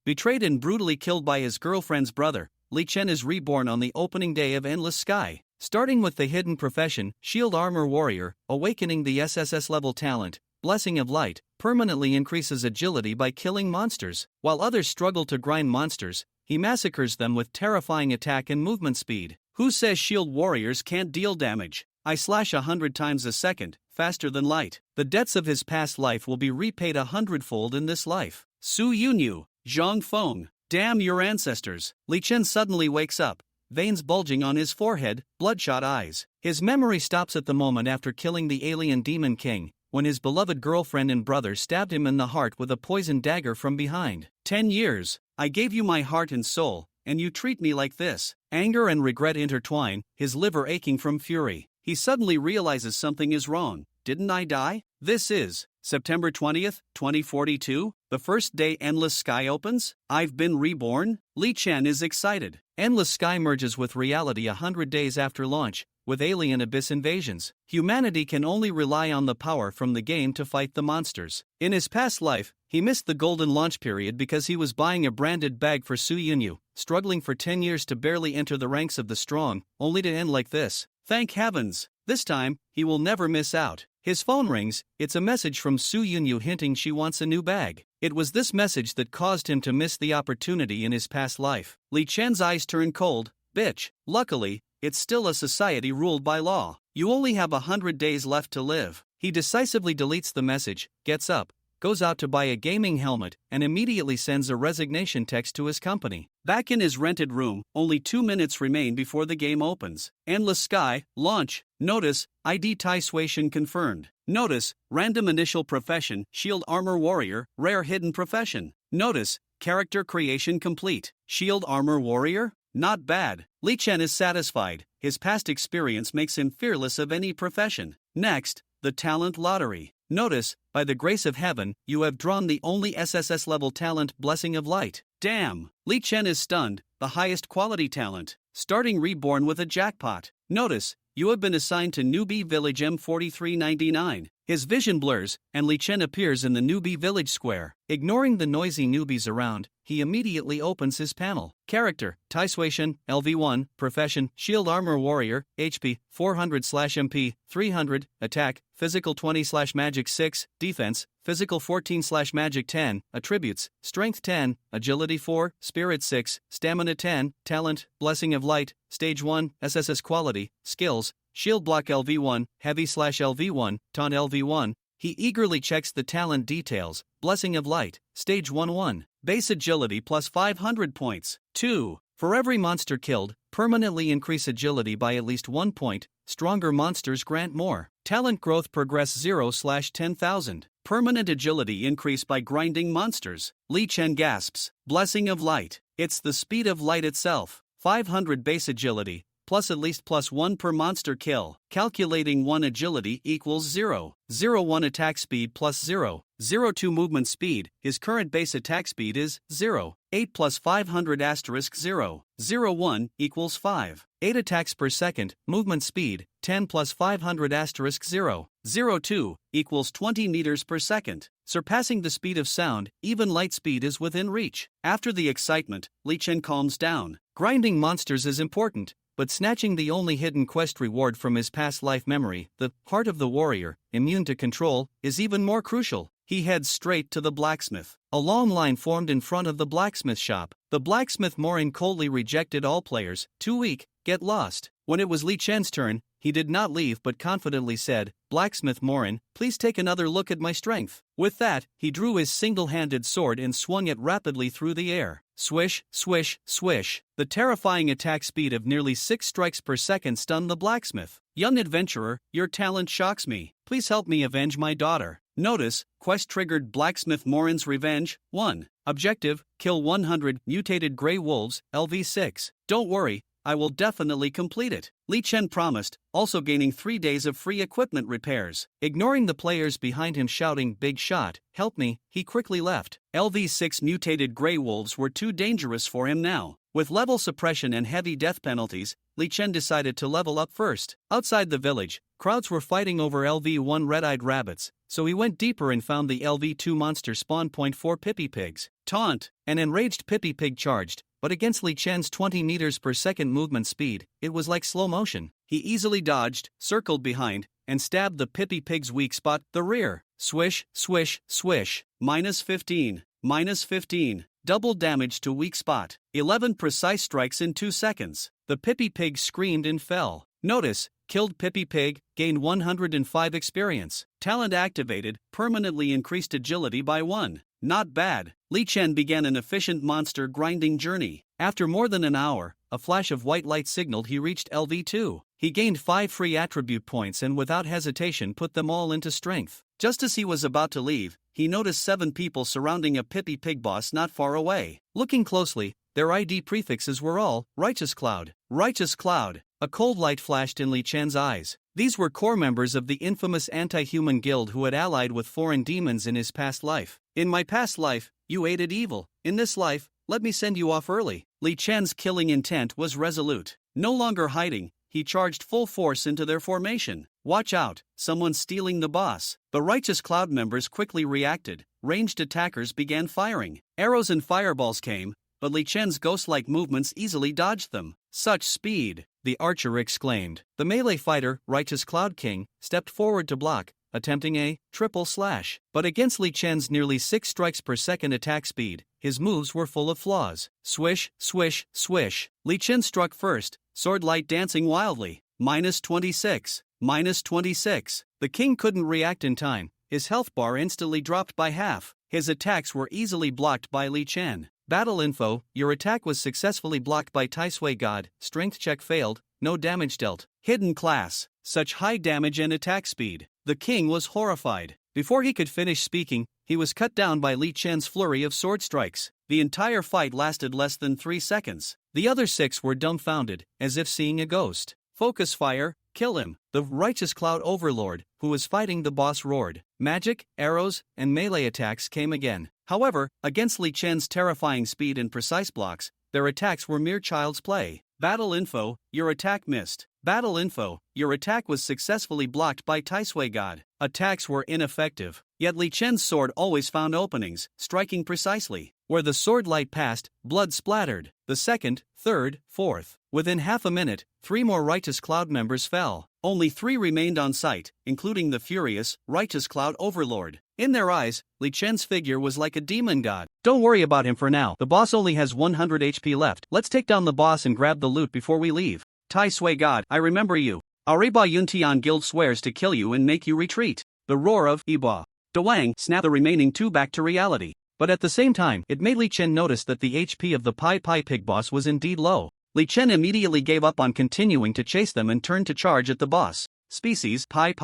Betrayed and brutally killed by his girlfriend's brother, Li Chen is reborn on the opening day of Endless Sky. Starting with the hidden profession, Shield Armor Warrior, awakening the SSS level talent, Blessing of Light, permanently increases agility by killing monsters. While others struggle to grind monsters, he massacres them with terrifying attack and movement speed. Who says shield warriors can't deal damage? I slash 100 times a second, faster than light. The debts of his past life will be repaid 100-fold in this life. Su Yunyu, Zhang Feng, damn your ancestors. Li Chen suddenly wakes up, veins bulging on his forehead, bloodshot eyes. His memory stops at the moment after killing the alien demon king, when his beloved girlfriend and brother stabbed him in the heart with a poisoned dagger from behind. 10 years. I gave you my heart and soul, and you treat me like this. Anger and regret intertwine, his liver aching from fury. He suddenly realizes something is wrong. Didn't I die? This is September 20th, 2042, the first day Endless Sky opens. I've been reborn. Li Chen is excited. Endless Sky merges with reality 100 days after launch. With alien abyss invasions, humanity can only rely on the power from the game to fight the monsters. In his past life, he missed the golden launch period because he was buying a branded bag for Su Yunyu, struggling for 10 years to barely enter the ranks of the strong, only to end like this. Thank heavens! This time, he will never miss out. His phone rings. It's a message from Su Yunyu hinting she wants a new bag. It was this message that caused him to miss the opportunity in his past life. Li Chen's eyes turn cold. Bitch. Luckily, it's still a society ruled by law. You only have 100 days left to live. He decisively deletes the message, gets up, goes out to buy a gaming helmet, and immediately sends a resignation text to his company. Back in his rented room, only 2 minutes remain before the game opens. Endless Sky, launch. Notice, ID Taishuation confirmed. Notice, random initial profession, Shield Armor Warrior, rare hidden profession. Notice, character creation complete. Shield Armor Warrior? Not bad. Li Chen is satisfied. His past experience makes him fearless of any profession. Next, the talent lottery. Notice, by the grace of heaven, you have drawn the only SSS level talent, Blessing of Light. Damn! Li Chen is stunned, the highest quality talent. Starting reborn with a jackpot. Notice, you have been assigned to Newbie Village M4399. His vision blurs, and Li Chen appears in the Newbie Village square. Ignoring the noisy newbies around, he immediately opens his panel. Character, Taishuation, LV1, Profession, Shield Armor Warrior, HP, 400/MP, 300, Attack, Physical 20/Magic 6, Defense, Physical 14/Magic 10, Attributes, Strength 10, Agility 4, Spirit 6, Stamina 10, Talent, Blessing of Light, Stage 1, SSS Quality, Skills, Shield Block LV1, Heavy/LV1, Taunt LV1. He eagerly checks the talent details. Blessing of Light, Stage 1-1. Base Agility plus 500 points. 2. For every monster killed, permanently increase agility by at least 1 point. Stronger monsters grant more. Talent growth progress 0/10,000. Permanent agility increase by grinding monsters. Li Chen gasps. Blessing of Light. It's the speed of light itself. 500 base agility, plus at least +1 per monster kill. Calculating 1 agility equals 0. 0/1 attack speed plus 0. 0/2 movement speed. His current base attack speed is 0. 8 plus 500 * 0. 0/1 equals 5. 8 attacks per second. Movement speed 10 plus 500 * 0. 0/2 equals 20 meters per second. Surpassing the speed of sound, even light speed is within reach. After the excitement, Li Chen calms down. Grinding monsters is important, but snatching the only hidden quest reward from his past life memory, the Heart of the Warrior, immune to control, is even more crucial. He heads straight to the blacksmith. A long line formed in front of the blacksmith shop. The blacksmith Morin coldly rejected all players. Too weak, get lost. When it was Li Chen's turn, he did not leave but confidently said, Blacksmith Morin, please take another look at my strength. With that, he drew his single-handed sword and swung it rapidly through the air. Swish, swish, swish. The terrifying attack speed of nearly 6 strikes per second stunned the blacksmith. Young adventurer, your talent shocks me. Please help me avenge my daughter. Notice, quest triggered Blacksmith Morin's Revenge. 1. Objective, kill 100 mutated gray wolves, LV6. Don't worry, I will definitely complete it, Li Chen promised, also gaining 3 days of free equipment repairs. Ignoring the players behind him shouting, "Big shot, help me," he quickly left. LV6 mutated Grey Wolves were too dangerous for him now. With level suppression and heavy death penalties, Li Chen decided to level up first. Outside the village, crowds were fighting over LV1 red-eyed rabbits, so he went deeper and found the LV2 monster spawn point for Pippi Pigs. Taunt! An enraged Pippi Pig charged, but against Li Chen's 20 meters per second movement speed, it was like slow motion. He easily dodged, circled behind, and stabbed the Pippi Pig's weak spot, the rear. Swish, swish, swish. -15. -15. Double damage to weak spot. 11 precise strikes in 2 seconds. The Pippi Pig screamed and fell. Notice, killed Pippi Pig, gained 105 experience. Talent activated, permanently increased agility by 1. Not bad. Li Chen began an efficient monster grinding journey. After more than an hour, a flash of white light signaled he reached LV2. He gained 5 free attribute points and without hesitation put them all into strength. Just as he was about to leave, he noticed 7 people surrounding a Pippi Pig boss not far away. Looking closely, their ID prefixes were all Righteous Cloud. Righteous Cloud. A cold light flashed in Li Chen's eyes. These were core members of the infamous anti-human guild who had allied with foreign demons in his past life. In my past life, you aided evil. In this life, let me send you off early. Li Chen's killing intent was resolute. No longer hiding, he charged full force into their formation. Watch out, someone's stealing the boss. The Righteous Cloud members quickly reacted. Ranged attackers began firing. Arrows and fireballs came, but Li Chen's ghost-like movements easily dodged them. Such speed! The archer exclaimed. The melee fighter, Righteous Cloud King, stepped forward to block, attempting a triple slash. But against Li Chen's nearly 6 strikes per second attack speed, his moves were full of flaws. Swish, swish, swish. Li Chen struck first, sword light dancing wildly. -26. -26. The king couldn't react in time. His health bar instantly dropped by half. His attacks were easily blocked by Li Chen. Battle info: your attack was successfully blocked by Taisui God, strength check failed, no damage dealt. Hidden class. Such high damage and attack speed. The king was horrified. Before he could finish speaking, he was cut down by Li Chen's flurry of sword strikes. The entire fight lasted less than 3 seconds. The other 6 were dumbfounded, as if seeing a ghost. Focus fire, kill him. The Righteous Cloud Overlord, who was fighting the boss, roared. Magic, arrows, and melee attacks came again. However, against Li Chen's terrifying speed and precise blocks, their attacks were mere child's play. Battle info: your attack missed. Battle info: your attack was successfully blocked by Taisui God. Attacks were ineffective. Yet Li Chen's sword always found openings, striking precisely. Where the sword light passed, blood splattered. The second, third, fourth. Within half a minute, 3 more Righteous Cloud members fell. Only 3 remained on site, including the furious, Righteous Cloud Overlord. In their eyes, Li Chen's figure was like a demon god. Don't worry about him for now. The boss only has 100 HP left. Let's take down the boss and grab the loot before we leave. Taisui God, I remember you. Ariba Yuntian Guild swears to kill you and make you retreat. The roar of Iba Dawang snapped the remaining 2 back to reality. But at the same time, it made Li Chen notice that the HP of the Pai Pig boss was indeed low. Li Chen immediately gave up on continuing to chase them and turned to charge at the boss. Species: Pai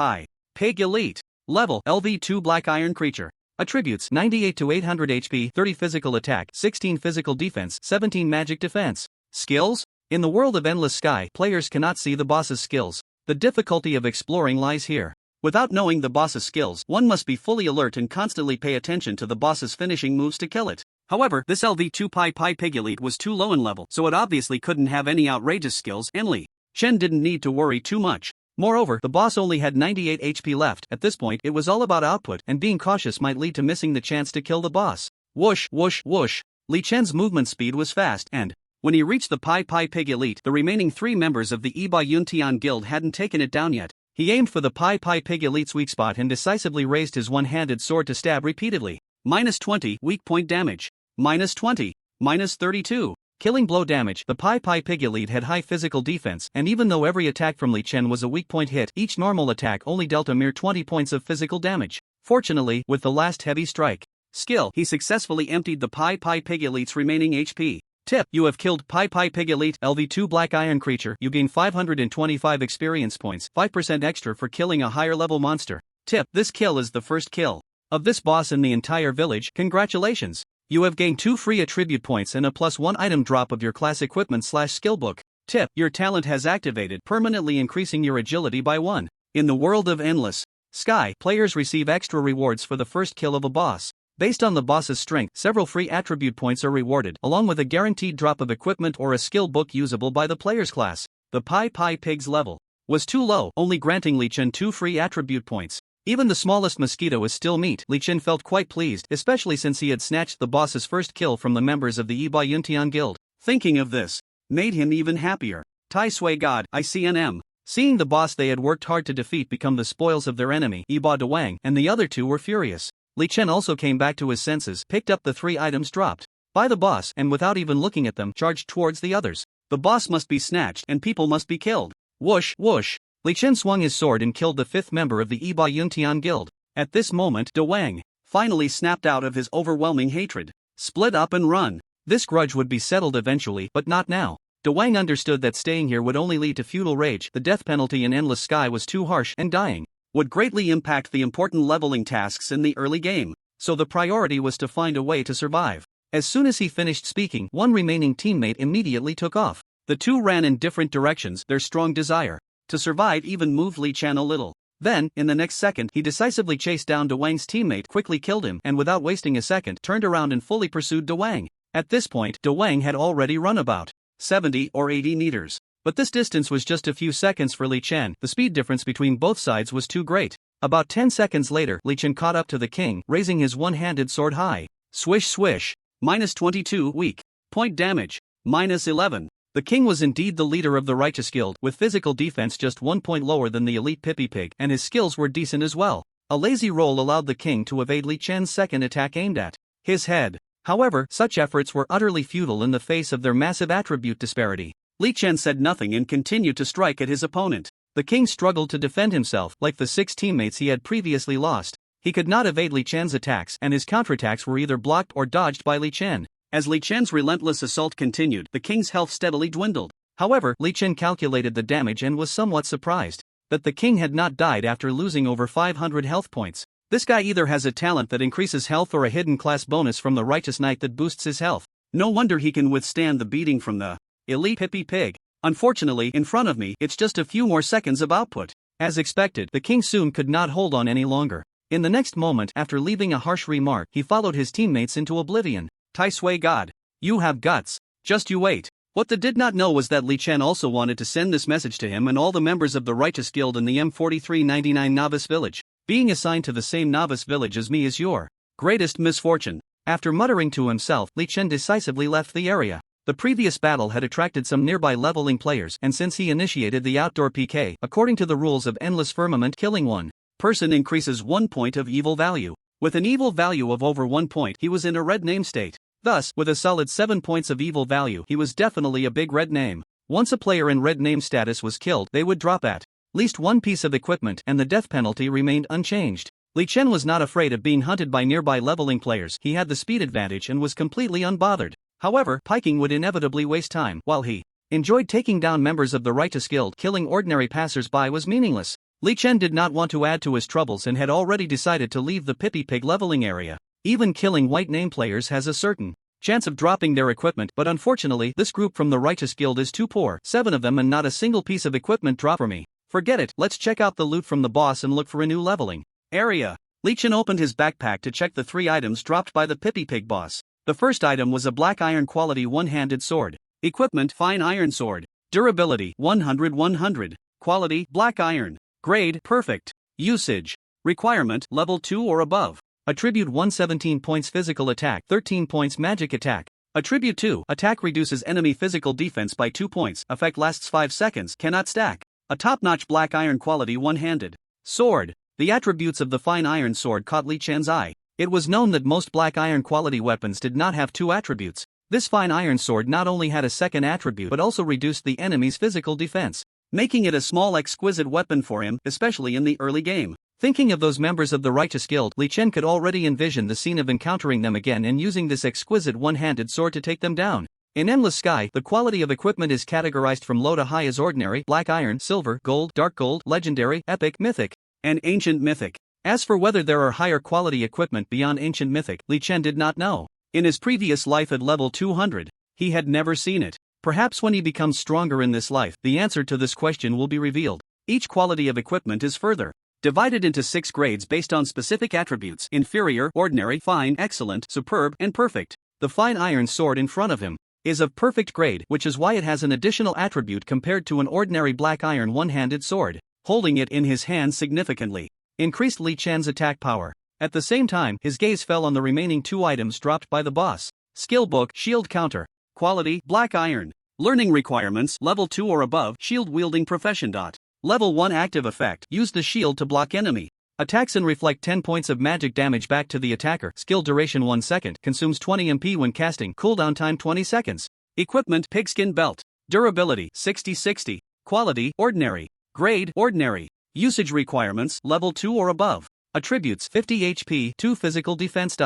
Pig Elite. Level: LV2 Black Iron Creature. Attributes: 98 to 800 HP, 30 physical attack, 16 physical defense, 17 magic defense. Skills: in the world of Endless Sky, players cannot see the boss's skills. The difficulty of exploring lies here. Without knowing the boss's skills, one must be fully alert and constantly pay attention to the boss's finishing moves to kill it. However, this LV2 Pai Pig Elite was too low in level, so it obviously couldn't have any outrageous skills, and Li Chen didn't need to worry too much. Moreover, the boss only had 98 HP left. At this point, it was all about output, and being cautious might lead to missing the chance to kill the boss. Whoosh, whoosh, whoosh. Li Chen's movement speed was fast, and when he reached the Pai Pig Elite, the remaining 3 members of the Iba Yuntian Guild hadn't taken it down yet. He aimed for the Pai Pig Elite's weak spot and decisively raised his one-handed sword to stab repeatedly. -20 weak point damage. -20. -32. Killing blow damage. The Pai Pig Elite had high physical defense, and even though every attack from Li Chen was a weak point hit, each normal attack only dealt a mere 20 points of physical damage. Fortunately, with the last heavy strike skill, he successfully emptied the Pai Pig Elite's remaining HP. Tip: you have killed Pai Pig Elite, LV2 Black Iron Creature. You gain 525 experience points, 5% extra for killing a higher level monster. Tip: this kill is the first kill of this boss in the entire village. Congratulations! You have gained 2 free attribute points and a +1 item drop of your class equipment/skill book. Tip: your talent has activated, permanently increasing your agility by 1. In the world of Endless Sky, players receive extra rewards for the first kill of a boss. Based on the boss's strength, several free attribute points are rewarded, along with a guaranteed drop of equipment or a skill book usable by the player's class. The Pi Pig's level was too low, only granting Li Chen 2 free attribute points. Even the smallest mosquito is still meat. Li Chen felt quite pleased, especially since he had snatched the boss's first kill from the members of the Iba Yuntian Guild. Thinking of this made him even happier. Tai Sui God, ICNM. Seeing the boss they had worked hard to defeat become the spoils of their enemy, Iba Dewang and the other two were furious. Li Chen also came back to his senses, picked up the 3 items dropped by the boss, and without even looking at them, charged towards the others. The boss must be snatched and people must be killed. Whoosh, whoosh. Li Chen swung his sword and killed the 5th member of the Iba Yuntian Guild. At this moment, Dewang finally snapped out of his overwhelming hatred. Split up and run. This grudge would be settled eventually, but not now. Dewang understood that staying here would only lead to feudal rage. The death penalty in Endless Sky was too harsh, and dying would greatly impact the important leveling tasks in the early game, so the priority was to find a way to survive. As soon as he finished speaking, one remaining teammate immediately took off. The two ran in different directions, their strong desire to survive even moved Li Chen a little. Then, in the next second, he decisively chased down Dewang's teammate, quickly killed him, and without wasting a second, turned around and fully pursued Dewang. At this point, Dewang had already run about 70 or 80 meters. But this distance was just a few seconds for Li Chen. The speed difference between both sides was too great. About 10 seconds later, Li Chen caught up to the king, raising his one-handed sword high. Swish swish. -22 weak point damage. -11. The king was indeed the leader of the Righteous Guild, with physical defense just 1 point lower than the elite Pig, and his skills were decent as well. A lazy roll allowed the king to evade Li Chen's second attack aimed at his head. However, such efforts were utterly futile in the face of their massive attribute disparity. Li Chen said nothing and continued to strike at his opponent. The king struggled to defend himself. Like the 6 teammates he had previously lost, he could not evade Li Chen's attacks, and his counterattacks were either blocked or dodged by Li Chen. As Li Chen's relentless assault continued, the king's health steadily dwindled. However, Li Chen calculated the damage and was somewhat surprised that the king had not died after losing over 500 health points. This guy either has a talent that increases health or a hidden class bonus from the Righteous Knight that boosts his health. No wonder he can withstand the beating from the elite Pig. Unfortunately, in front of me, it's just a few more seconds of output. As expected, the king soon could not hold on any longer. In the next moment, after leaving a harsh remark, he followed his teammates into oblivion. Tai Sui God, you have guts. Just you wait. What they did not know was that Li Chen also wanted to send this message to him and all the members of the Righteous Guild in the M4399 Novice Village. Being assigned to the same novice village as me is your greatest misfortune. After muttering to himself, Li Chen decisively left the area. The previous battle had attracted some nearby leveling players, and since he initiated the outdoor PK, according to the rules of Endless Firmament, killing one person increases 1 point of evil value. With an evil value of over 1 point, he was in a red name state. Thus, with a solid 7 points of evil value, he was definitely a big red name. Once a player in red name status was killed, they would drop at least 1 piece of equipment, and the death penalty remained unchanged. Li Chen was not afraid of being hunted by nearby leveling players. He had the speed advantage and was completely unbothered. However, piking would inevitably waste time. While he enjoyed taking down members of the Righteous Guild, killing ordinary passers-by was meaningless. Li Chen did not want to add to his troubles and had already decided to leave the Pig leveling area. Even killing white name players has a certain chance of dropping their equipment, but unfortunately, this group from the Righteous Guild is too poor. 7 of them and not a single piece of equipment drop for me. Forget it, let's check out the loot from the boss and look for a new leveling area. Li Chen opened his backpack to check the 3 items dropped by the Pig boss. The first item was a black iron quality one-handed sword. Equipment: fine iron sword. Durability: 100/100. Quality: black iron. Grade: perfect. Usage requirement: level 2 or above. Attribute 1 17 points physical attack, 13 points magic attack. Attribute 2 attack reduces enemy physical defense by 2 points. Effect lasts 5 seconds. Cannot stack. A top-notch black iron quality one-handed sword. The attributes of the fine iron sword caught Li Chen's eye. It was known that most black iron quality weapons did not have 2 attributes. This fine iron sword not only had a second attribute but also reduced the enemy's physical defense, making it a small exquisite weapon for him, especially in the early game. Thinking of those members of the Righteous Guild, Li Chen could already envision the scene of encountering them again and using this exquisite one-handed sword to take them down. In Endless Sky, the quality of equipment is categorized from low to high as ordinary, black iron, silver, gold, dark gold, legendary, epic, mythic, and ancient mythic. As for whether there are higher quality equipment beyond ancient mythic, Li Chen did not know. In his previous life at level 200, he had never seen it. Perhaps when he becomes stronger in this life, the answer to this question will be revealed. Each quality of equipment is further divided into 6 grades based on specific attributes: inferior, ordinary, fine, excellent, superb, and perfect. The fine iron sword in front of him is of perfect grade, which is why it has an additional attribute compared to an ordinary black iron one-handed sword. Holding it in his hand significantly increased Li Chen's attack power. At the same time, his gaze fell on the remaining 2 items dropped by the boss. Skill book, shield counter. Quality, black iron. Learning requirements, level 2 or above, shield wielding profession. Level 1 active effect, use the shield to block enemy attacks and reflect 10 points of magic damage back to the attacker. Skill duration 1 second, consumes 20 MP when casting, cooldown time 20 seconds. Equipment, pigskin belt. Durability, 60-60. Quality, ordinary. Grade, ordinary. Usage requirements, level 2 or above. Attributes, 50 HP, 2 physical defense.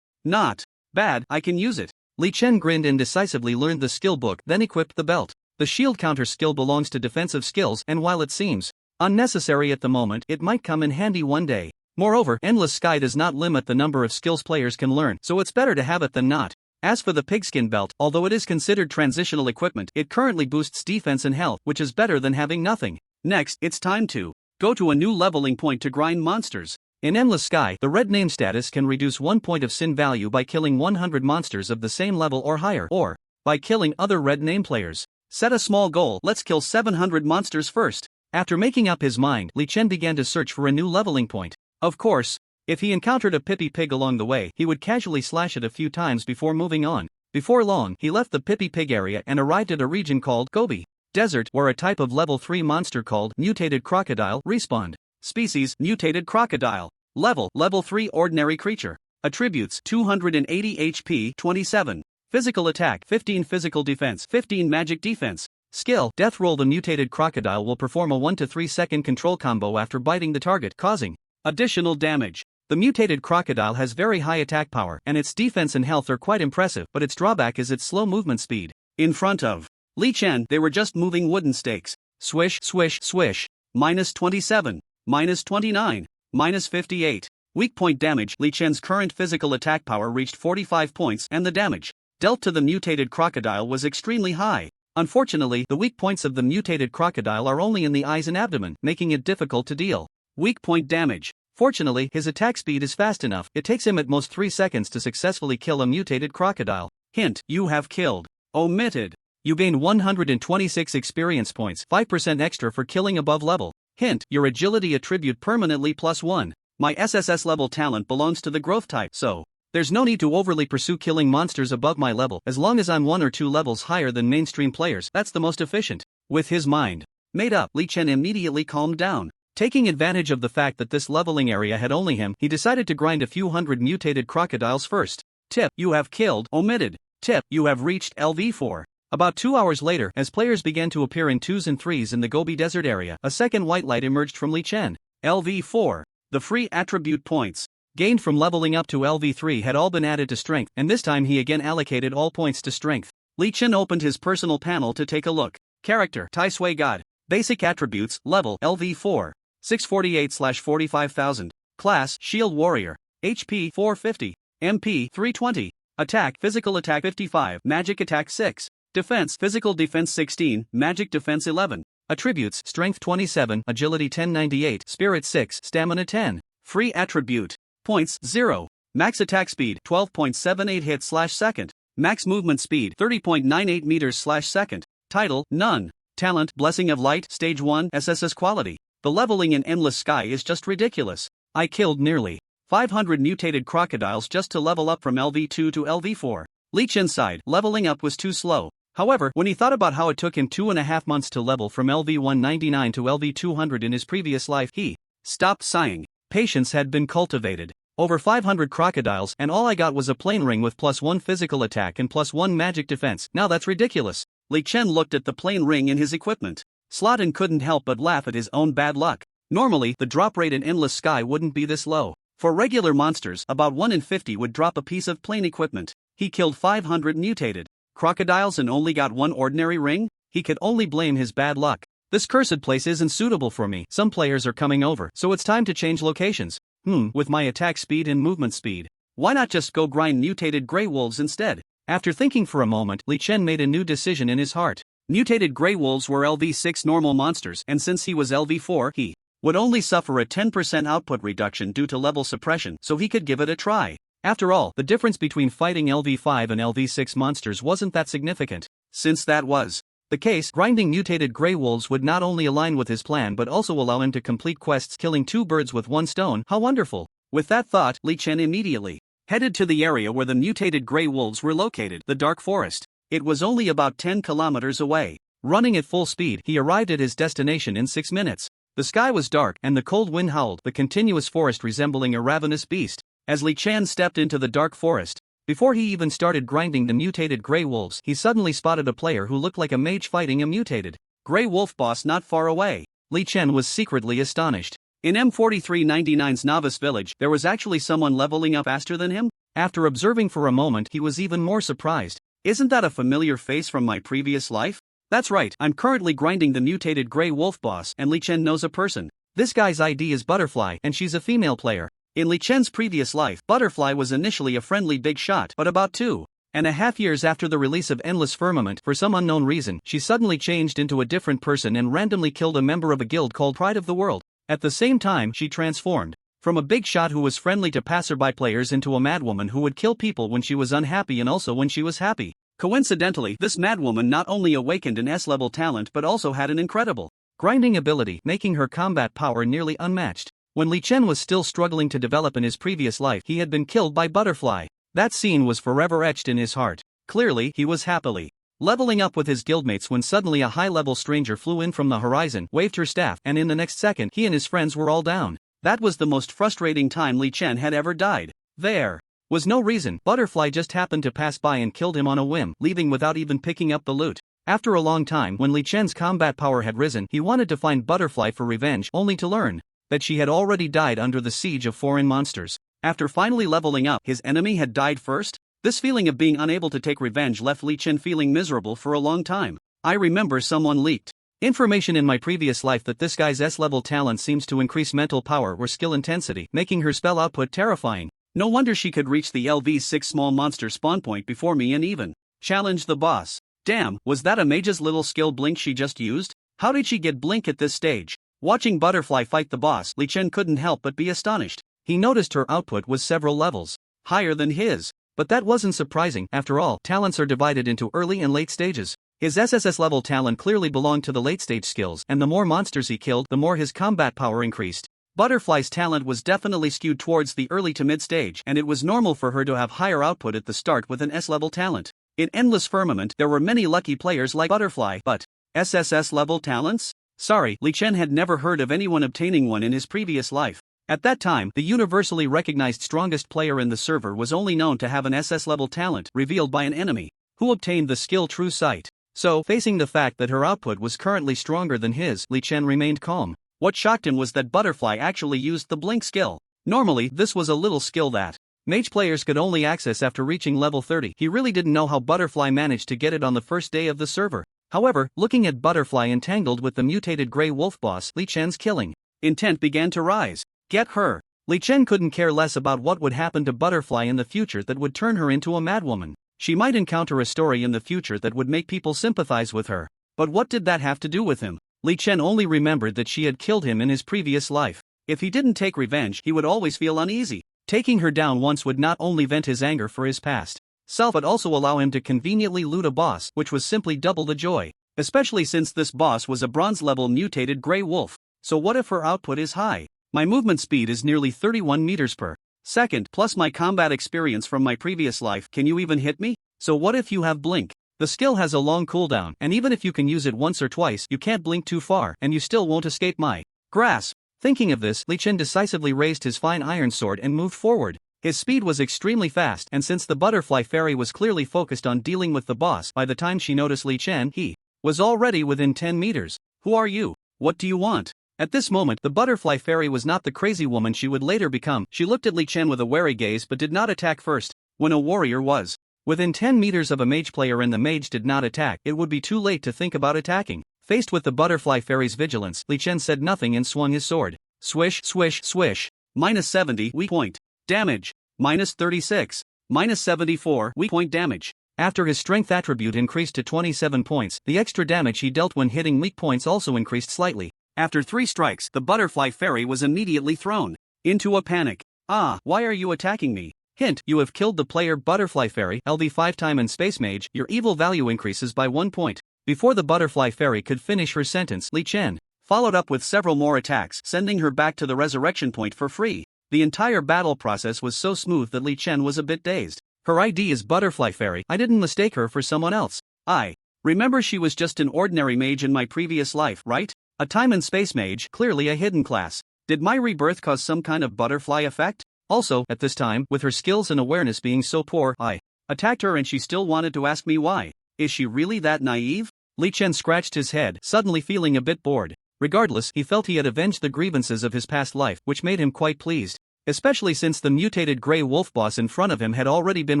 Not bad, I can use it. Li Chen grinned and decisively learned the skill book, then equipped the belt. The shield counter skill belongs to defensive skills, and while it seems unnecessary at the moment, it might come in handy one day. Moreover, Endless Sky does not limit the number of skills players can learn, so it's better to have it than not. As for the pigskin belt, although it is considered transitional equipment, it currently boosts defense and health, which is better than having nothing. Next, it's time to go to a new leveling point to grind monsters. In Endless Sky, the red name status can reduce 1 point of sin value by killing 100 monsters of the same level or higher, or by killing other red name players. Set a small goal, let's kill 700 monsters first. After making up his mind, Li Chen began to search for a new leveling point. Of course, if he encountered a Pippi pig along the way, he would casually slash it a few times before moving on. Before long, he left the Pippi pig area and arrived at a region called Gobi Desert, where a type of level 3 monster called mutated crocodile respawned. Species, mutated crocodile. Level 3 ordinary creature. Attributes, 280 HP, 27. Physical attack, 15 physical defense, 15 magic defense. Skill, death roll. The mutated crocodile will perform a 1 to 3 second control combo after biting the target, causing additional damage. The mutated crocodile has very high attack power, and its defense and health are quite impressive, but its drawback is its slow movement speed. In front of Li Chen, they were just moving wooden stakes. Swish, swish, swish. -27, -29, -58. Weak point damage. Li Chen's current physical attack power reached 45 points, and the damage dealt to the mutated crocodile was extremely high. Unfortunately, the weak points of the mutated crocodile are only in the eyes and abdomen, making it difficult to deal weak point damage. Fortunately, his attack speed is fast enough. It takes him at most 3 seconds to successfully kill a mutated crocodile. Hint, you have killed. Omitted. You gain 126 experience points, 5% extra for killing above level. Hint, your agility attribute permanently +1. My SSS level talent belongs to the growth type, so there's no need to overly pursue killing monsters above my level. As long as I'm 1 or 2 levels higher than mainstream players, that's the most efficient. With his mind made up, Li Chen immediately calmed down. Taking advantage of the fact that this leveling area had only him, he decided to grind a few hundred mutated crocodiles first. Tip, you have killed. Omitted. Tip, you have reached LV4. About 2 hours later, as players began to appear in 2s and 3s in the Gobi Desert area, a second white light emerged from Li Chen. LV4. The free attribute points gained from leveling up to LV3 had all been added to strength, and this time he again allocated all points to strength. Li Chen opened his personal panel to take a look. Character, Tai Sui God. Basic attributes, level, LV4. 648/45,000. Class, Shield Warrior. HP, 450. MP, 320. Attack, physical attack 55, magic attack 6. Defense, physical defense 16, magic defense 11. Attributes, strength 27, agility 1098, spirit 6, stamina 10. Free attribute. Points, 0. Max attack speed, 12.78 hits/second. Max movement speed, 30.98 meters/second. Title, none. Talent, Blessing of Light, Stage 1, SSS quality. The leveling in Endless Sky is just ridiculous. I killed nearly 500 mutated crocodiles just to level up from LV2 to LV4. Li Chen's side, leveling up was too slow. However, when he thought about how it took him 2.5 months to level from LV199 to LV200 in his previous life, he stopped sighing. Patience had been cultivated. Over 500 crocodiles, and all I got was a plain ring with +1 physical attack and +1 magic defense. Now that's ridiculous. Li Chen looked at the plain ring in his equipment slot and couldn't help but laugh at his own bad luck. Normally, the drop rate in Endless Sky wouldn't be this low. For regular monsters, about 1 in 50 would drop a piece of plain equipment. He killed 500 mutated crocodiles and only got 1 ordinary ring? He could only blame his bad luck. This cursed place isn't suitable for me. Some players are coming over, so it's time to change locations. With my attack speed and movement speed, why not just go grind mutated grey wolves instead? After thinking for a moment, Li Chen made a new decision in his heart. Mutated Grey Wolves were LV6 normal monsters, and since he was LV4, he would only suffer a 10% output reduction due to level suppression, so he could give it a try. After all, the difference between fighting LV5 and LV6 monsters wasn't that significant. Since that was the case, grinding mutated Grey Wolves would not only align with his plan but also allow him to complete quests, killing two birds with one stone. How wonderful! With that thought, Li Chen immediately headed to the area where the mutated Grey Wolves were located, the Dark Forest. It was only about 10 kilometers away. Running at full speed, he arrived at his destination in 6 minutes. The sky was dark and the cold wind howled, the continuous forest resembling a ravenous beast. As Li Chen stepped into the dark forest, before he even started grinding the mutated Grey Wolves, he suddenly spotted a player who looked like a mage fighting a mutated Grey Wolf boss not far away. Li Chen was secretly astonished. In M4399's novice village, there was actually someone leveling up faster than him? After observing for a moment, he was even more surprised. Isn't that a familiar face from my previous life? That's right, I'm currently grinding the mutated Grey Wolf boss, and Li Chen knows a person. This guy's ID is Butterfly, and she's a female player. In Li Chen's previous life, Butterfly was initially a friendly big shot, but about 2.5 years after the release of Endless Firmament, for some unknown reason, she suddenly changed into a different person and randomly killed a member of a guild called Pride of the World. At the same time, she transformed from a big shot who was friendly to passerby players into a madwoman who would kill people when she was unhappy and also when she was happy. Coincidentally, this madwoman not only awakened an S-level talent but also had an incredible grinding ability, making her combat power nearly unmatched. When Li Chen was still struggling to develop in his previous life, he had been killed by Butterfly. That scene was forever etched in his heart. Clearly, he was happily leveling up with his guildmates when suddenly a high-level stranger flew in from the horizon, waved her staff, and in the next second, he and his friends were all down. That was the most frustrating time Li Chen had ever died. There was no reason. Butterfly just happened to pass by and killed him on a whim, leaving without even picking up the loot. After a long time, when Li Chen's combat power had risen, he wanted to find Butterfly for revenge, only to learn that she had already died under the siege of foreign monsters. After finally leveling up, his enemy had died first? This feeling of being unable to take revenge left Li Chen feeling miserable for a long time. I remember someone leaked information in my previous life that this guy's S-level talent seems to increase mental power or skill intensity, making her spell output terrifying. No wonder she could reach the LV6 small monster spawn point before me and even challenge the boss. Damn, was that a mage's little skill blink she just used? How did she get blink at this stage? Watching Butterfly fight the boss, Li Chen couldn't help but be astonished. He noticed her output was several levels higher than his. But that wasn't surprising. After all, talents are divided into early and late stages. His SSS level talent clearly belonged to the late stage skills, and the more monsters he killed, the more his combat power increased. Butterfly's talent was definitely skewed towards the early to mid stage, and it was normal for her to have higher output at the start with an S-level talent. In Endless Firmament, there were many lucky players like Butterfly, but SSS level talents? Sorry, Li Chen had never heard of anyone obtaining one in his previous life. At that time, the universally recognized strongest player in the server was only known to have an SS level talent revealed by an enemy who obtained the skill True Sight. So, facing the fact that her output was currently stronger than his, Li Chen remained calm. What shocked him was that Butterfly actually used the blink skill. Normally, this was a little skill that mage players could only access after reaching level 30. He really didn't know how Butterfly managed to get it on the first day of the server. However, looking at Butterfly entangled with the mutated Grey Wolf boss, Li Chen's killing intent began to rise. Get her. Li Chen couldn't care less about what would happen to Butterfly in the future that would turn her into a madwoman. She might encounter a story in the future that would make people sympathize with her. But what did that have to do with him? Li Chen only remembered that she had killed him in his previous life. If he didn't take revenge, he would always feel uneasy. Taking her down once would not only vent his anger for his past self but also allow him to conveniently loot a boss, which was simply double the joy. Especially since this boss was a bronze-level mutated Grey Wolf. So what if her output is high? My movement speed is nearly 31 meters per second, plus my combat experience from my previous life. Can you even hit me? So what if you have blink? The skill has a long cooldown, and even if you can use it once or twice, you can't blink too far, and you still won't escape my grasp. Thinking of this, Li Chen decisively raised his fine iron sword and moved forward. His speed was extremely fast, and since the Butterfly Fairy was clearly focused on dealing with the boss, by the time she noticed Li Chen, he was already within 10 meters. Who are you? What do you want? At this moment, the Butterfly Fairy was not the crazy woman she would later become. She looked at Li Chen with a wary gaze but did not attack first. When a warrior was within 10 meters of a mage player and the mage did not attack, it would be too late to think about attacking. Faced with the Butterfly Fairy's vigilance, Li Chen said nothing and swung his sword. Swish, swish, swish. -70 weak point damage. -36. -74 weak point damage. After his strength attribute increased to 27 points, the extra damage he dealt when hitting weak points also increased slightly. After 3 strikes, the butterfly fairy was immediately thrown into a panic. Ah, why are you attacking me? Hint, you have killed the player Butterfly Fairy, LV 5-time and Space Mage, your evil value increases by 1 point. Before the Butterfly Fairy could finish her sentence, Li Chen followed up with several more attacks, sending her back to the resurrection point for free. The entire battle process was so smooth that Li Chen was a bit dazed. Her ID is Butterfly Fairy, I didn't mistake her for someone else. I remember she was just an ordinary mage in my previous life, right? A time and space mage, clearly a hidden class. Did my rebirth cause some kind of butterfly effect? Also, at this time, with her skills and awareness being so poor, I attacked her and she still wanted to ask me why. Is she really that naive? Li Chen scratched his head, suddenly feeling a bit bored. Regardless, he felt he had avenged the grievances of his past life, which made him quite pleased. Especially since the mutated Grey Wolf boss in front of him had already been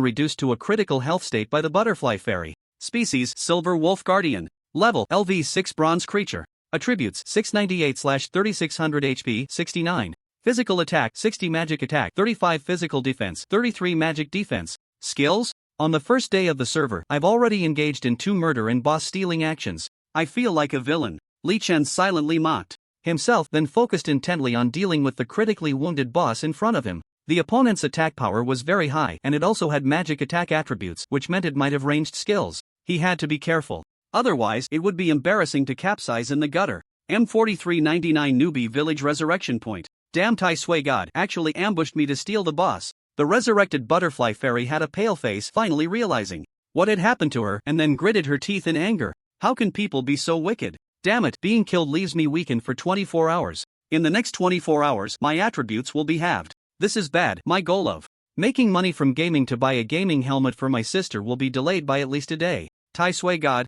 reduced to a critical health state by the Butterfly Fairy. Species, Silver Wolf Guardian. Level, LV 6 Bronze Creature. Attributes, 698/3600 HP, 69. Physical attack, 60 magic attack, 35 physical defense, 33 magic defense. Skills? On the first day of the server, I've already engaged in 2 murder and boss stealing actions. I feel like a villain. Li Chen silently mocked himself, then focused intently on dealing with the critically wounded boss in front of him. The opponent's attack power was very high, and it also had magic attack attributes, which meant it might have ranged skills. He had to be careful. Otherwise, it would be embarrassing to capsize in the gutter. M4399 Newbie Village Resurrection Point. Damn, Tai Sui God actually ambushed me to steal the boss. The resurrected Butterfly Fairy had a pale face, finally realizing what had happened to her, and then gritted her teeth in anger. How can people be so wicked? Damn it, being killed leaves me weakened for 24 hours. In the next 24 hours, my attributes will be halved. This is bad. My goal of making money from gaming to buy a gaming helmet for my sister will be delayed by at least a day. Tai Sui God,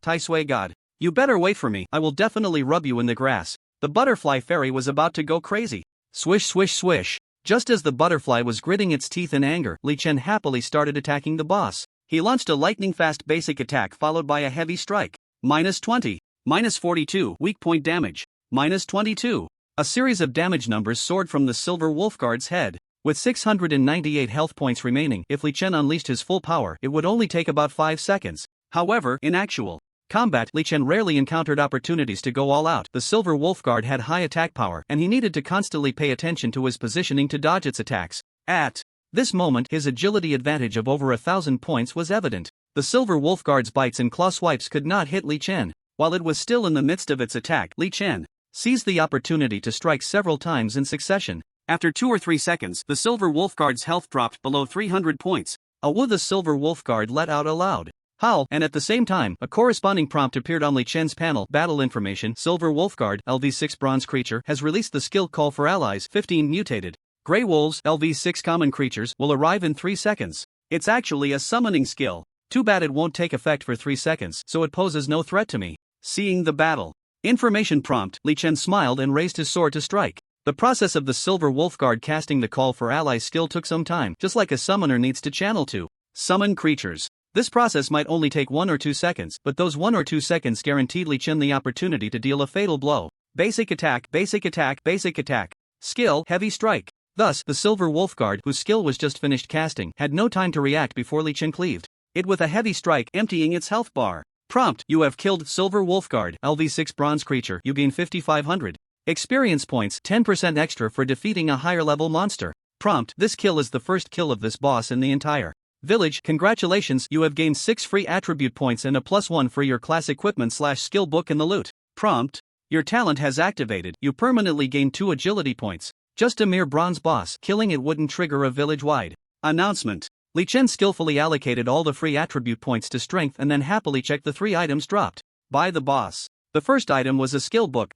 you better wait for me, I will definitely rub you in the grass. The Butterfly Fairy was about to go crazy. Swish swish swish. Just as the butterfly was gritting its teeth in anger, Li Chen happily started attacking the boss. He launched a lightning-fast basic attack followed by a heavy strike. -20, -42 weak point damage, -22. A series of damage numbers soared from the Silver Wolf Guard's head. With 698 health points remaining, if Li Chen unleashed his full power, it would only take about 5 seconds. However, in actual combat, Li Chen rarely encountered opportunities to go all out. The Silver Wolf Guard had high attack power, and he needed to constantly pay attention to his positioning to dodge its attacks. At this moment, his agility advantage of over 1,000 points was evident. The Silver Wolf Guard's bites and claw swipes could not hit Li Chen. While it was still in the midst of its attack, Li Chen seized the opportunity to strike several times in succession. After 2 or 3 seconds, the Silver Wolf Guard's health dropped below 300 points. A woo! The Silver Wolf Guard let out a loud howl, and at the same time, a corresponding prompt appeared on Li Chen's panel. Battle information: Silver Wolf Guard, LV6 Bronze Creature, has released the skill Call for Allies. 15 mutated Grey Wolves, LV6 Common Creatures, will arrive in 3 seconds. It's actually a summoning skill. Too bad it won't take effect for 3 seconds, so it poses no threat to me. Seeing the battle information prompt, Li Chen smiled and raised his sword to strike. The process of the Silver Wolf Guard casting the Call for Allies skill took some time, just like a summoner needs to channel to summon creatures. This process might only take 1 or 2 seconds, but those 1 or 2 seconds guaranteed Li Chen the opportunity to deal a fatal blow. Basic attack, basic attack, basic attack. Skill, Heavy Strike. Thus, the Silver Wolf Guard, whose skill was just finished casting, had no time to react before Li Chen cleaved it with a heavy strike, emptying its health bar. Prompt: you have killed Silver Wolf Guard, LV6 Bronze Creature. You gain 5,500 experience points, 10% extra for defeating a higher level monster. Prompt: this kill is the first kill of this boss in the entire village. Congratulations, you have gained 6 free attribute points and a +1 for your class equipment/skill book in the loot. Prompt: your talent has activated. You permanently gain 2 agility points. Just a mere bronze boss, killing it wouldn't trigger a village-wide announcement. Li Chen skillfully allocated all the free attribute points to strength and then happily checked the 3 items dropped by the boss. The first item was a skill book,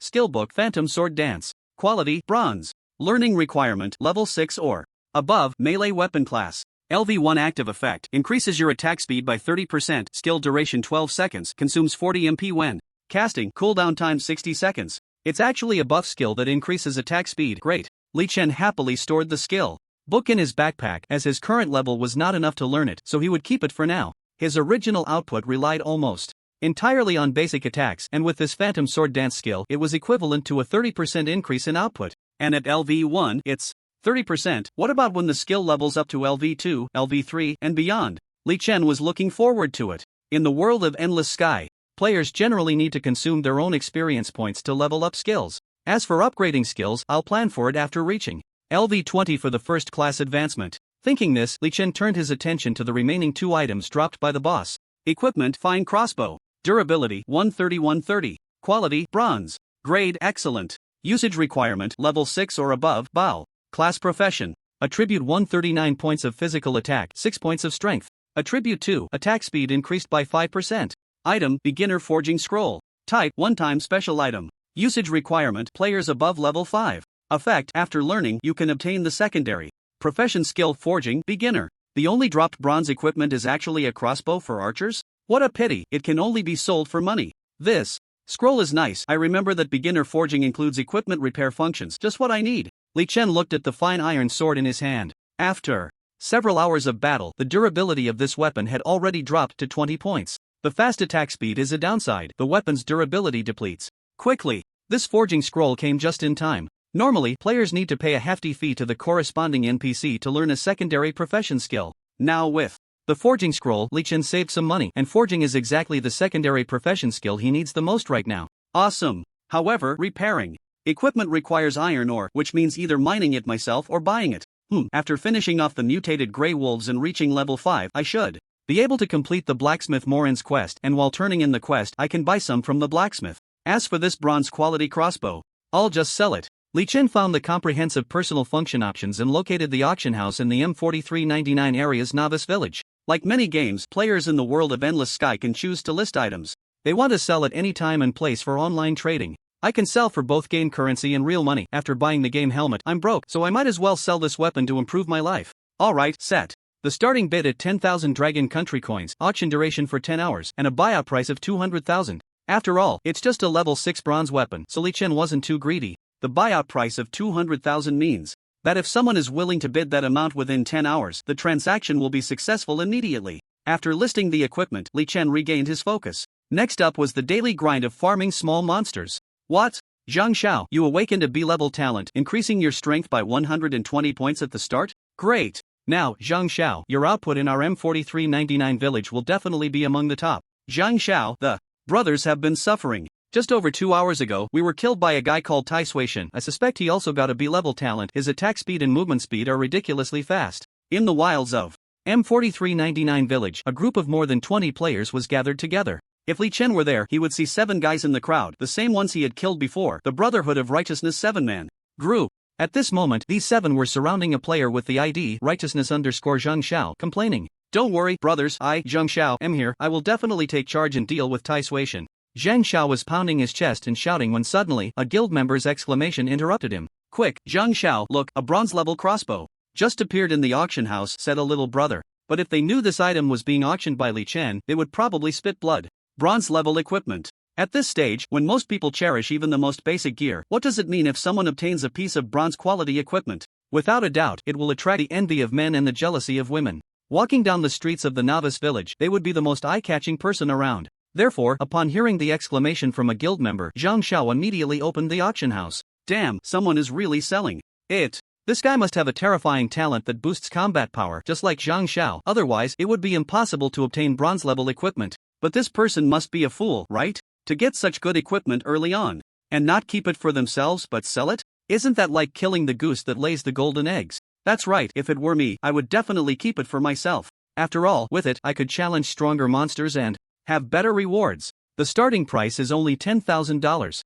Phantom Sword Dance. Quality: bronze. Learning requirement: level 6 or above. Melee weapon class. LV1 active effect: increases your attack speed by 30%, skill duration 12 seconds, consumes 40 MP when casting, cooldown time 60 seconds. It's actually a buff skill that increases attack speed. Great. Li Chen happily stored the skill book in his backpack, as his current level was not enough to learn it, so he would keep it for now. His original output relied almost entirely on basic attacks, and with this Phantom Sword Dance skill, it was equivalent to a 30% increase in output. And at LV1, it's 30%. What about when the skill levels up to LV2, LV3, and beyond? Li Chen was looking forward to it. In the world of Endless Sky, players generally need to consume their own experience points to level up skills. As for upgrading skills, I'll plan for it after reaching LV20 for the first class advancement. Thinking this, Li Chen turned his attention to the remaining 2 items dropped by the boss. Equipment: fine crossbow. Durability: 130-130. Quality: bronze. Grade: excellent. Usage requirement: level 6 or above. Bao. Class: profession. Attribute: 139 points of physical attack, 6 points of strength. Attribute 2: attack speed increased by 5%. Item: beginner forging scroll. Type: one-time special item. Usage requirement: players above level 5. Effect: after learning, you can obtain the secondary profession skill forging beginner. The only dropped bronze equipment is actually a crossbow for archers? What a pity, it can only be sold for money. This scroll is nice. I remember that beginner forging includes equipment repair functions, just what I need. Li Chen looked at the fine iron sword in his hand. After several hours of battle, the durability of this weapon had already dropped to 20 points. The fast attack speed is a downside. The weapon's durability depletes quickly. This forging scroll came just in time. Normally, players need to pay a hefty fee to the corresponding NPC to learn a secondary profession skill. Now with the forging scroll, Li Chen saved some money, and forging is exactly the secondary profession skill he needs the most right now. Awesome. However, repairing equipment requires iron ore, which means either mining it myself or buying it. After finishing off the mutated grey wolves and reaching level 5, I should be able to complete the Blacksmith Morin's quest, and while turning in the quest, I can buy some from the blacksmith. As for this bronze quality crossbow, I'll just sell it. Li Chen found the comprehensive personal function options and located the auction house in the M4399 area's novice village. Like many games, players in the world of Endless Sky can choose to list items they want to sell at any time and place for online trading. I can sell for both game currency and real money. After buying the game helmet, I'm broke, so I might as well sell this weapon to improve my life. Alright, set. The starting bid at 10,000 Dragon Country coins, auction duration for 10 hours, and a buyout price of 200,000. After all, it's just a level 6 bronze weapon, so Li Chen wasn't too greedy. The buyout price of 200,000 means that if someone is willing to bid that amount within 10 hours, the transaction will be successful immediately. After listing the equipment, Li Chen regained his focus. Next up was the daily grind of farming small monsters. What? Zhang Xiao, you awakened a B-level talent, increasing your strength by 120 points at the start? Great! Now, Zhang Xiao, your output in our M4399 village will definitely be among the top. Zhang Xiao, the brothers have been suffering. Just over 2 hours ago, we were killed by a guy called Tai Suishan. I suspect he also got a B-level talent. His attack speed and movement speed are ridiculously fast. In the wilds of M4399 village, a group of more than 20 players was gathered together. If Li Chen were there, he would see 7 guys in the crowd, the same ones he had killed before, the Brotherhood of Righteousness 7-man group. At this moment, these 7 were surrounding a player with the ID Righteousness_Zhang Xiao, complaining. Don't worry, brothers, I, Zhang Xiao, am here. I will definitely take charge and deal with Tai Suishan. Zhang Xiao was pounding his chest and shouting when suddenly, a guild member's exclamation interrupted him. Quick, Zhang Xiao, look, a bronze-level crossbow just appeared in the auction house, said a little brother. But if they knew this item was being auctioned by Li Chen, they would probably spit blood. Bronze-level equipment. At this stage, when most people cherish even the most basic gear, what does it mean if someone obtains a piece of bronze-quality equipment? Without a doubt, it will attract the envy of men and the jealousy of women. Walking down the streets of the novice village, they would be the most eye-catching person around. Therefore, upon hearing the exclamation from a guild member, Zhang Xiao immediately opened the auction house. Damn, someone is really selling it. This guy must have a terrifying talent that boosts combat power, just like Zhang Xiao, otherwise, it would be impossible to obtain bronze-level equipment. But this person must be a fool, right? To get such good equipment early on, and not keep it for themselves but sell it? Isn't that like killing the goose that lays the golden eggs? That's right, if it were me, I would definitely keep it for myself. After all, with it, I could challenge stronger monsters and have better rewards. The starting price is only $10,000.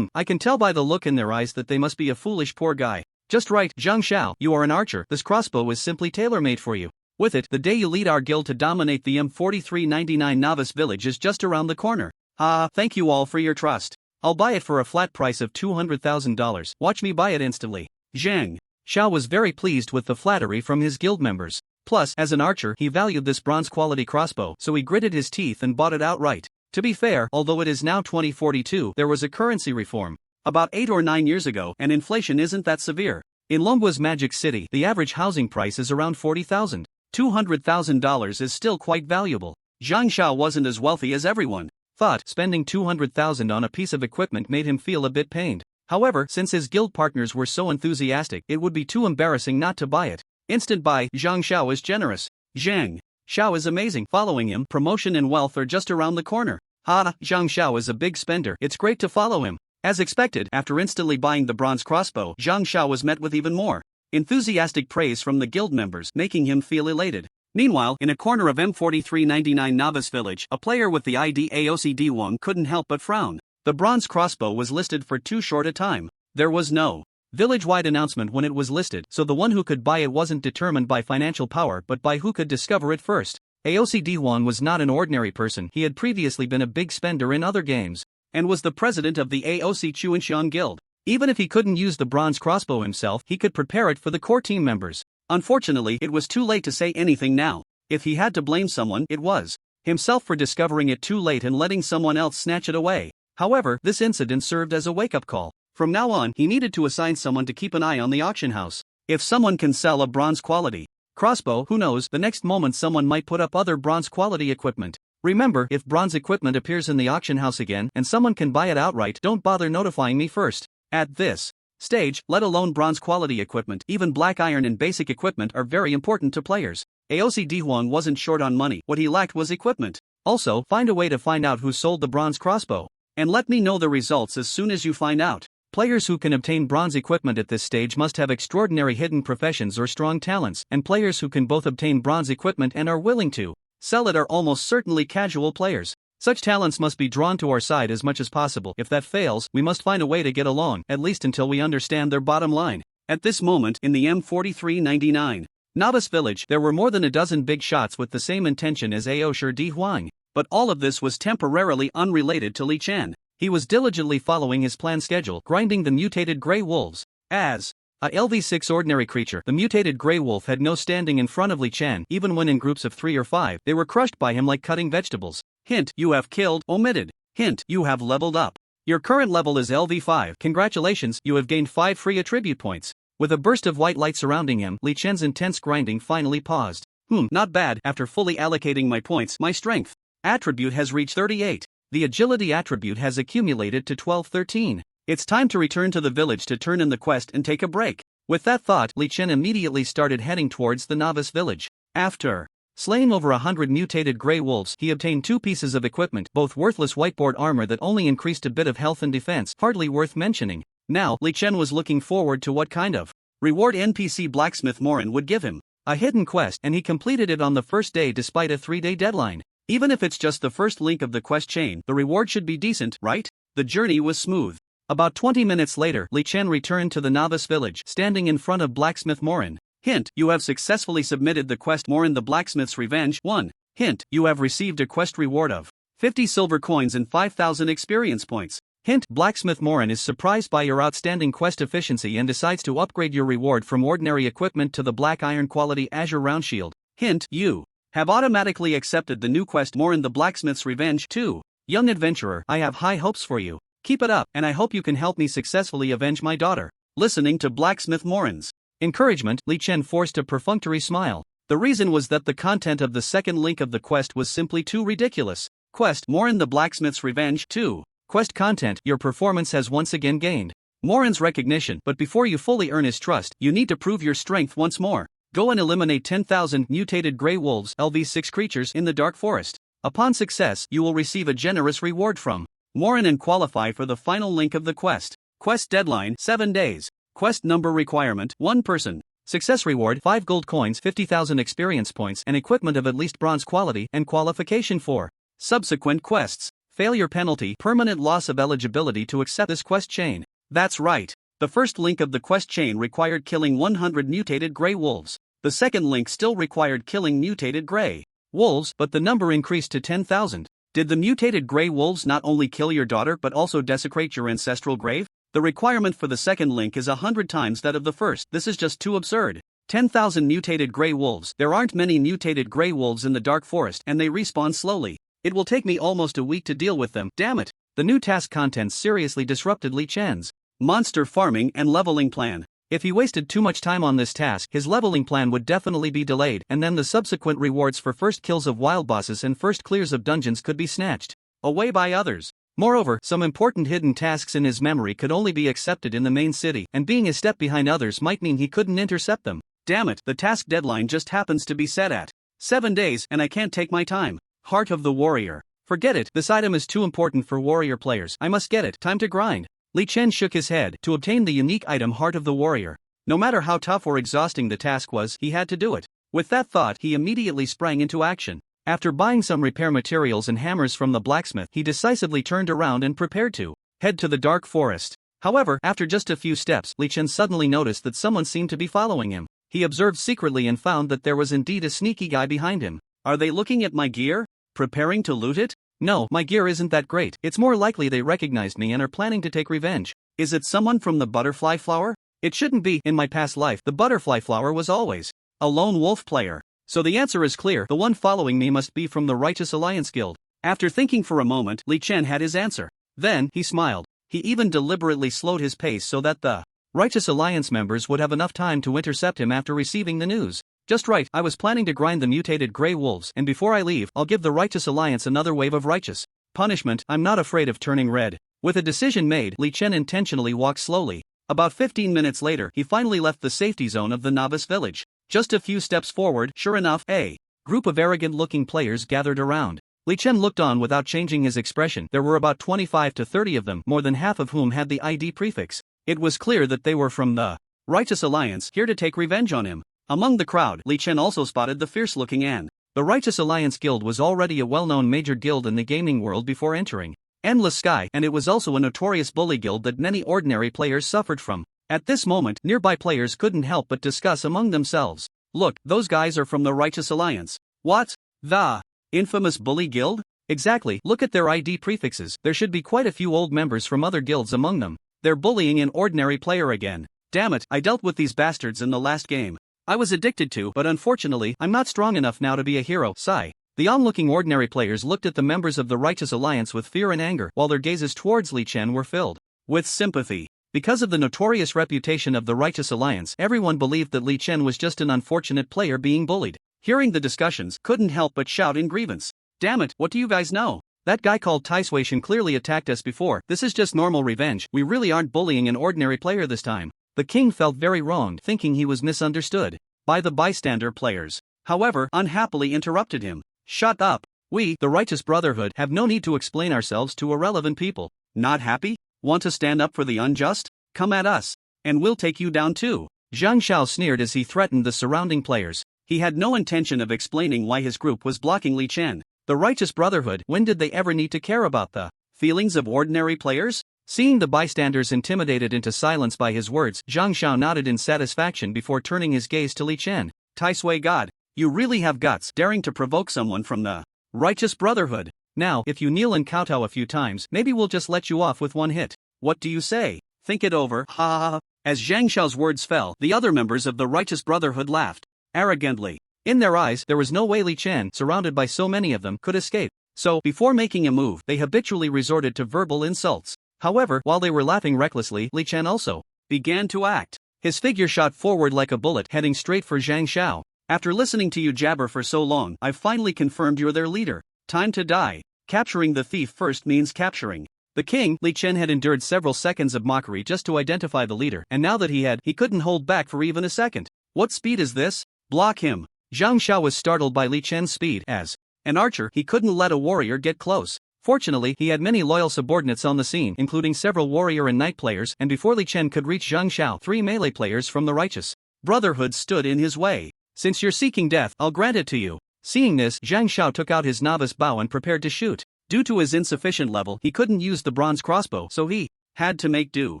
I can tell by the look in their eyes that they must be a foolish poor guy. Just right, Zhang Xiao, you are an archer. This crossbow is simply tailor-made for you. With it, the day you lead our guild to dominate the M4399 novice village is just around the corner. Thank you all for your trust. I'll buy it for a flat price of $200,000. Watch me buy it instantly. Zhang Xiao was very pleased with the flattery from his guild members. Plus, as an archer, he valued this bronze-quality crossbow, so he gritted his teeth and bought it outright. To be fair, although it is now 2042, there was a currency reform about 8 or 9 years ago, and inflation isn't that severe. In Longgua's Magic City, the average housing price is around $40,000. $200,000 is still quite valuable. Zhang Xiao wasn't as wealthy as everyone thought. Spending $200,000 on a piece of equipment made him feel a bit pained. However, since his guild partners were so enthusiastic, it would be too embarrassing not to buy it. Instant buy, Zhang Xiao is generous. Zhang Xiao is amazing. Following him, promotion and wealth are just around the corner. Ha, Zhang Xiao is a big spender. It's great to follow him. As expected, after instantly buying the bronze crossbow, Zhang Xiao was met with even more enthusiastic praise from the guild members, making him feel elated. Meanwhile, in a corner of M4399 Novice Village, a player with the ID AOCD1 couldn't help but frown. The bronze crossbow was listed for too short a time. There was no village-wide announcement when it was listed, so the one who could buy it wasn't determined by financial power but by who could discover it first. AOCD1 was not an ordinary person. He had previously been a big spender in other games, and was the president of the AOC Chuanxiang Guild. Even if he couldn't use the bronze crossbow himself, he could prepare it for the core team members. Unfortunately, it was too late to say anything now. If he had to blame someone, it was himself for discovering it too late and letting someone else snatch it away. However, this incident served as a wake-up call. From now on, he needed to assign someone to keep an eye on the auction house. If someone can sell a bronze quality crossbow, who knows, the next moment someone might put up other bronze quality equipment. Remember, if bronze equipment appears in the auction house again and someone can buy it outright, don't bother notifying me first. At this stage, let alone bronze quality equipment, even black iron and basic equipment are very important to players. AOC Huang wasn't short on money, what he lacked was equipment. Also, find a way to find out who sold the bronze crossbow. And let me know the results as soon as you find out. Players who can obtain bronze equipment at this stage must have extraordinary hidden professions or strong talents, and players who can both obtain bronze equipment and are willing to sell it are almost certainly casual players. Such talents must be drawn to our side as much as possible. If that fails, we must find a way to get along, at least until we understand their bottom line. At this moment, in the M4399 Novice Village, there were more than a dozen big shots with the same intention as Aosher Di Huang. But all of this was temporarily unrelated to Li Chen. He was diligently following his planned schedule, grinding the mutated grey wolves. As a LV6 ordinary creature, the mutated grey wolf had no standing in front of Li Chen. Even when in groups of 3 or 5, they were crushed by him like cutting vegetables. Hint, you have killed, omitted. Hint, you have leveled up. Your current level is LV5. Congratulations, you have gained 5 free attribute points. With a burst of white light surrounding him, Li Chen's intense grinding finally paused. Not bad. After fully allocating my points, my strength attribute has reached 38. The agility attribute has accumulated to 1213. It's time to return to the village to turn in the quest and take a break. With that thought, Li Chen immediately started heading towards the novice village. After slaying over 100 mutated grey wolves, he obtained 2 pieces of equipment, both worthless whiteboard armor that only increased a bit of health and defense, hardly worth mentioning. Now, Li Chen was looking forward to what kind of reward NPC Blacksmith Morin would give him. A hidden quest, and he completed it on the first day despite a 3-day deadline. Even if it's just the first link of the quest chain, the reward should be decent, right? The journey was smooth. About 20 minutes later, Li Chen returned to the novice village, standing in front of Blacksmith Morin. Hint, you have successfully submitted the quest Morin the Blacksmith's Revenge 1. Hint, you have received a quest reward of 50 silver coins and 5,000 experience points. Hint, Blacksmith Morin is surprised by your outstanding quest efficiency and decides to upgrade your reward from ordinary equipment to the black iron quality Azure Round Shield. Hint, you have automatically accepted the new quest Morin the Blacksmith's Revenge 2. Young adventurer, I have high hopes for you. Keep it up, and I hope you can help me successfully avenge my daughter. Listening to Blacksmith Morin's encouragement, Li Chen forced a perfunctory smile. The reason was that the content of the second link of the quest was simply too ridiculous. Quest Morin the Blacksmith's Revenge 2. Quest content, your performance has once again gained Morin's recognition, but before you fully earn his trust, you need to prove your strength once more. Go and eliminate 10,000 mutated grey wolves, LV6 creatures in the Dark Forest. Upon success, you will receive a generous reward from Morin and qualify for the final link of the quest. Quest deadline, 7 days. Quest number requirement, 1 person. Success reward, 5 gold coins, 50,000 experience points, and equipment of at least bronze quality, and qualification for subsequent quests. Failure penalty, permanent loss of eligibility to accept this quest chain. That's right. The first link of the quest chain required killing 100 mutated grey wolves. The second link still required killing mutated grey wolves, but the number increased to 10,000. Did the mutated grey wolves not only kill your daughter but also desecrate your ancestral grave? The requirement for the second link is 100 times that of the first. This is just too absurd. 10,000 mutated grey wolves. There aren't many mutated grey wolves in the Dark Forest, and they respawn slowly. It will take me almost a week to deal with them. Damn it. The new task content seriously disrupted Li Chen's monster farming and leveling plan. If he wasted too much time on this task, his leveling plan would definitely be delayed, and then the subsequent rewards for first kills of wild bosses and first clears of dungeons could be snatched away by others. Moreover, some important hidden tasks in his memory could only be accepted in the main city, and being a step behind others might mean he couldn't intercept them. Damn it, the task deadline just happens to be set at 7 days and I can't take my time. Heart of the Warrior. Forget it, this item is too important for warrior players. I must get it, time to grind. Li Chen shook his head. To obtain the unique item Heart of the Warrior, no matter how tough or exhausting the task was, he had to do it. With that thought, he immediately sprang into action. After buying some repair materials and hammers from the blacksmith, he decisively turned around and prepared to head to the dark forest. However, after just a few steps, Li Chen suddenly noticed that someone seemed to be following him. He observed secretly and found that there was indeed a sneaky guy behind him. Are they looking at my gear? Preparing to loot it? No, my gear isn't that great. It's more likely they recognized me and are planning to take revenge. Is it someone from the butterfly flower? It shouldn't be. In my past life, the butterfly flower was always a lone wolf player. So the answer is clear, the one following me must be from the Righteous Alliance Guild. After thinking for a moment, Li Chen had his answer. Then, he smiled. He even deliberately slowed his pace so that the Righteous Alliance members would have enough time to intercept him after receiving the news. Just right, I was planning to grind the mutated grey wolves, and before I leave, I'll give the Righteous Alliance another wave of righteous punishment. I'm not afraid of turning red. With a decision made, Li Chen intentionally walked slowly. About 15 minutes later, he finally left the safety zone of the novice village. Just a few steps forward, sure enough, a group of arrogant-looking players gathered around. Li Chen looked on without changing his expression. There were about 25 to 30 of them, more than half of whom had the ID prefix. It was clear that they were from the Righteous Alliance, here to take revenge on him. Among the crowd, Li Chen also spotted the fierce-looking An. The Righteous Alliance Guild was already a well-known major guild in the gaming world before entering Endless Sky, and it was also a notorious bully guild that many ordinary players suffered from. At this moment, nearby players couldn't help but discuss among themselves. Look, those guys are from the Righteous Alliance. What? The infamous bully guild? Exactly, look at their ID prefixes. There should be quite a few old members from other guilds among them. They're bullying an ordinary player again. Damn it, I dealt with these bastards in the last game. I was addicted to, but unfortunately, I'm not strong enough now to be a hero. Sigh. The onlooking ordinary players looked at the members of the Righteous Alliance with fear and anger, while their gazes towards Li Chen were filled with sympathy. Because of the notorious reputation of the Righteous Alliance, everyone believed that Li Chen was just an unfortunate player being bullied. Hearing the discussions, couldn't help but shout in grievance. Damn it, what do you guys know? That guy called Taishuation clearly attacked us before. This is just normal revenge. We really aren't bullying an ordinary player this time. The king felt very wronged, thinking he was misunderstood by the bystander players. However, unhappily interrupted him. Shut up. We, the Righteous Brotherhood, have no need to explain ourselves to irrelevant people. Not happy? Want to stand up for the unjust? Come at us, and we'll take you down too. Zhang Xiao sneered as he threatened the surrounding players. He had no intention of explaining why his group was blocking Li Chen. The Righteous Brotherhood, when did they ever need to care about the feelings of ordinary players? Seeing the bystanders intimidated into silence by his words, Zhang Xiao nodded in satisfaction before turning his gaze to Li Chen. Taisui God, you really have guts, daring to provoke someone from the Righteous Brotherhood. Now, if you kneel and kowtow a few times, maybe we'll just let you off with one hit. What do you say? Think it over, ha ha ha. As Zhang Xiao's words fell, the other members of the Righteous Brotherhood laughed arrogantly. In their eyes, there was no way Li Chen, surrounded by so many of them, could escape. So, before making a move, they habitually resorted to verbal insults. However, while they were laughing recklessly, Li Chen also began to act. His figure shot forward like a bullet, heading straight for Zhang Xiao. After listening to you jabber for so long, I've finally confirmed you're their leader. Time to die. Capturing the thief first means capturing the king. Li Chen had endured several seconds of mockery just to identify the leader, and now that he couldn't hold back for even a second. What speed is this? Block him. Zhang Xiao was startled by Li Chen's speed. As an archer, he couldn't let a warrior get close. Fortunately, he had many loyal subordinates on the scene, including several warrior and knight players, and before Li Chen could reach Zhang Xiao, 3 melee players from the Righteous Brotherhood stood in his way. Since you're seeking death, I'll grant it to you. Seeing this, Zhang Xiao took out his novice bow and prepared to shoot. Due to his insufficient level, he couldn't use the bronze crossbow, so he had to make do.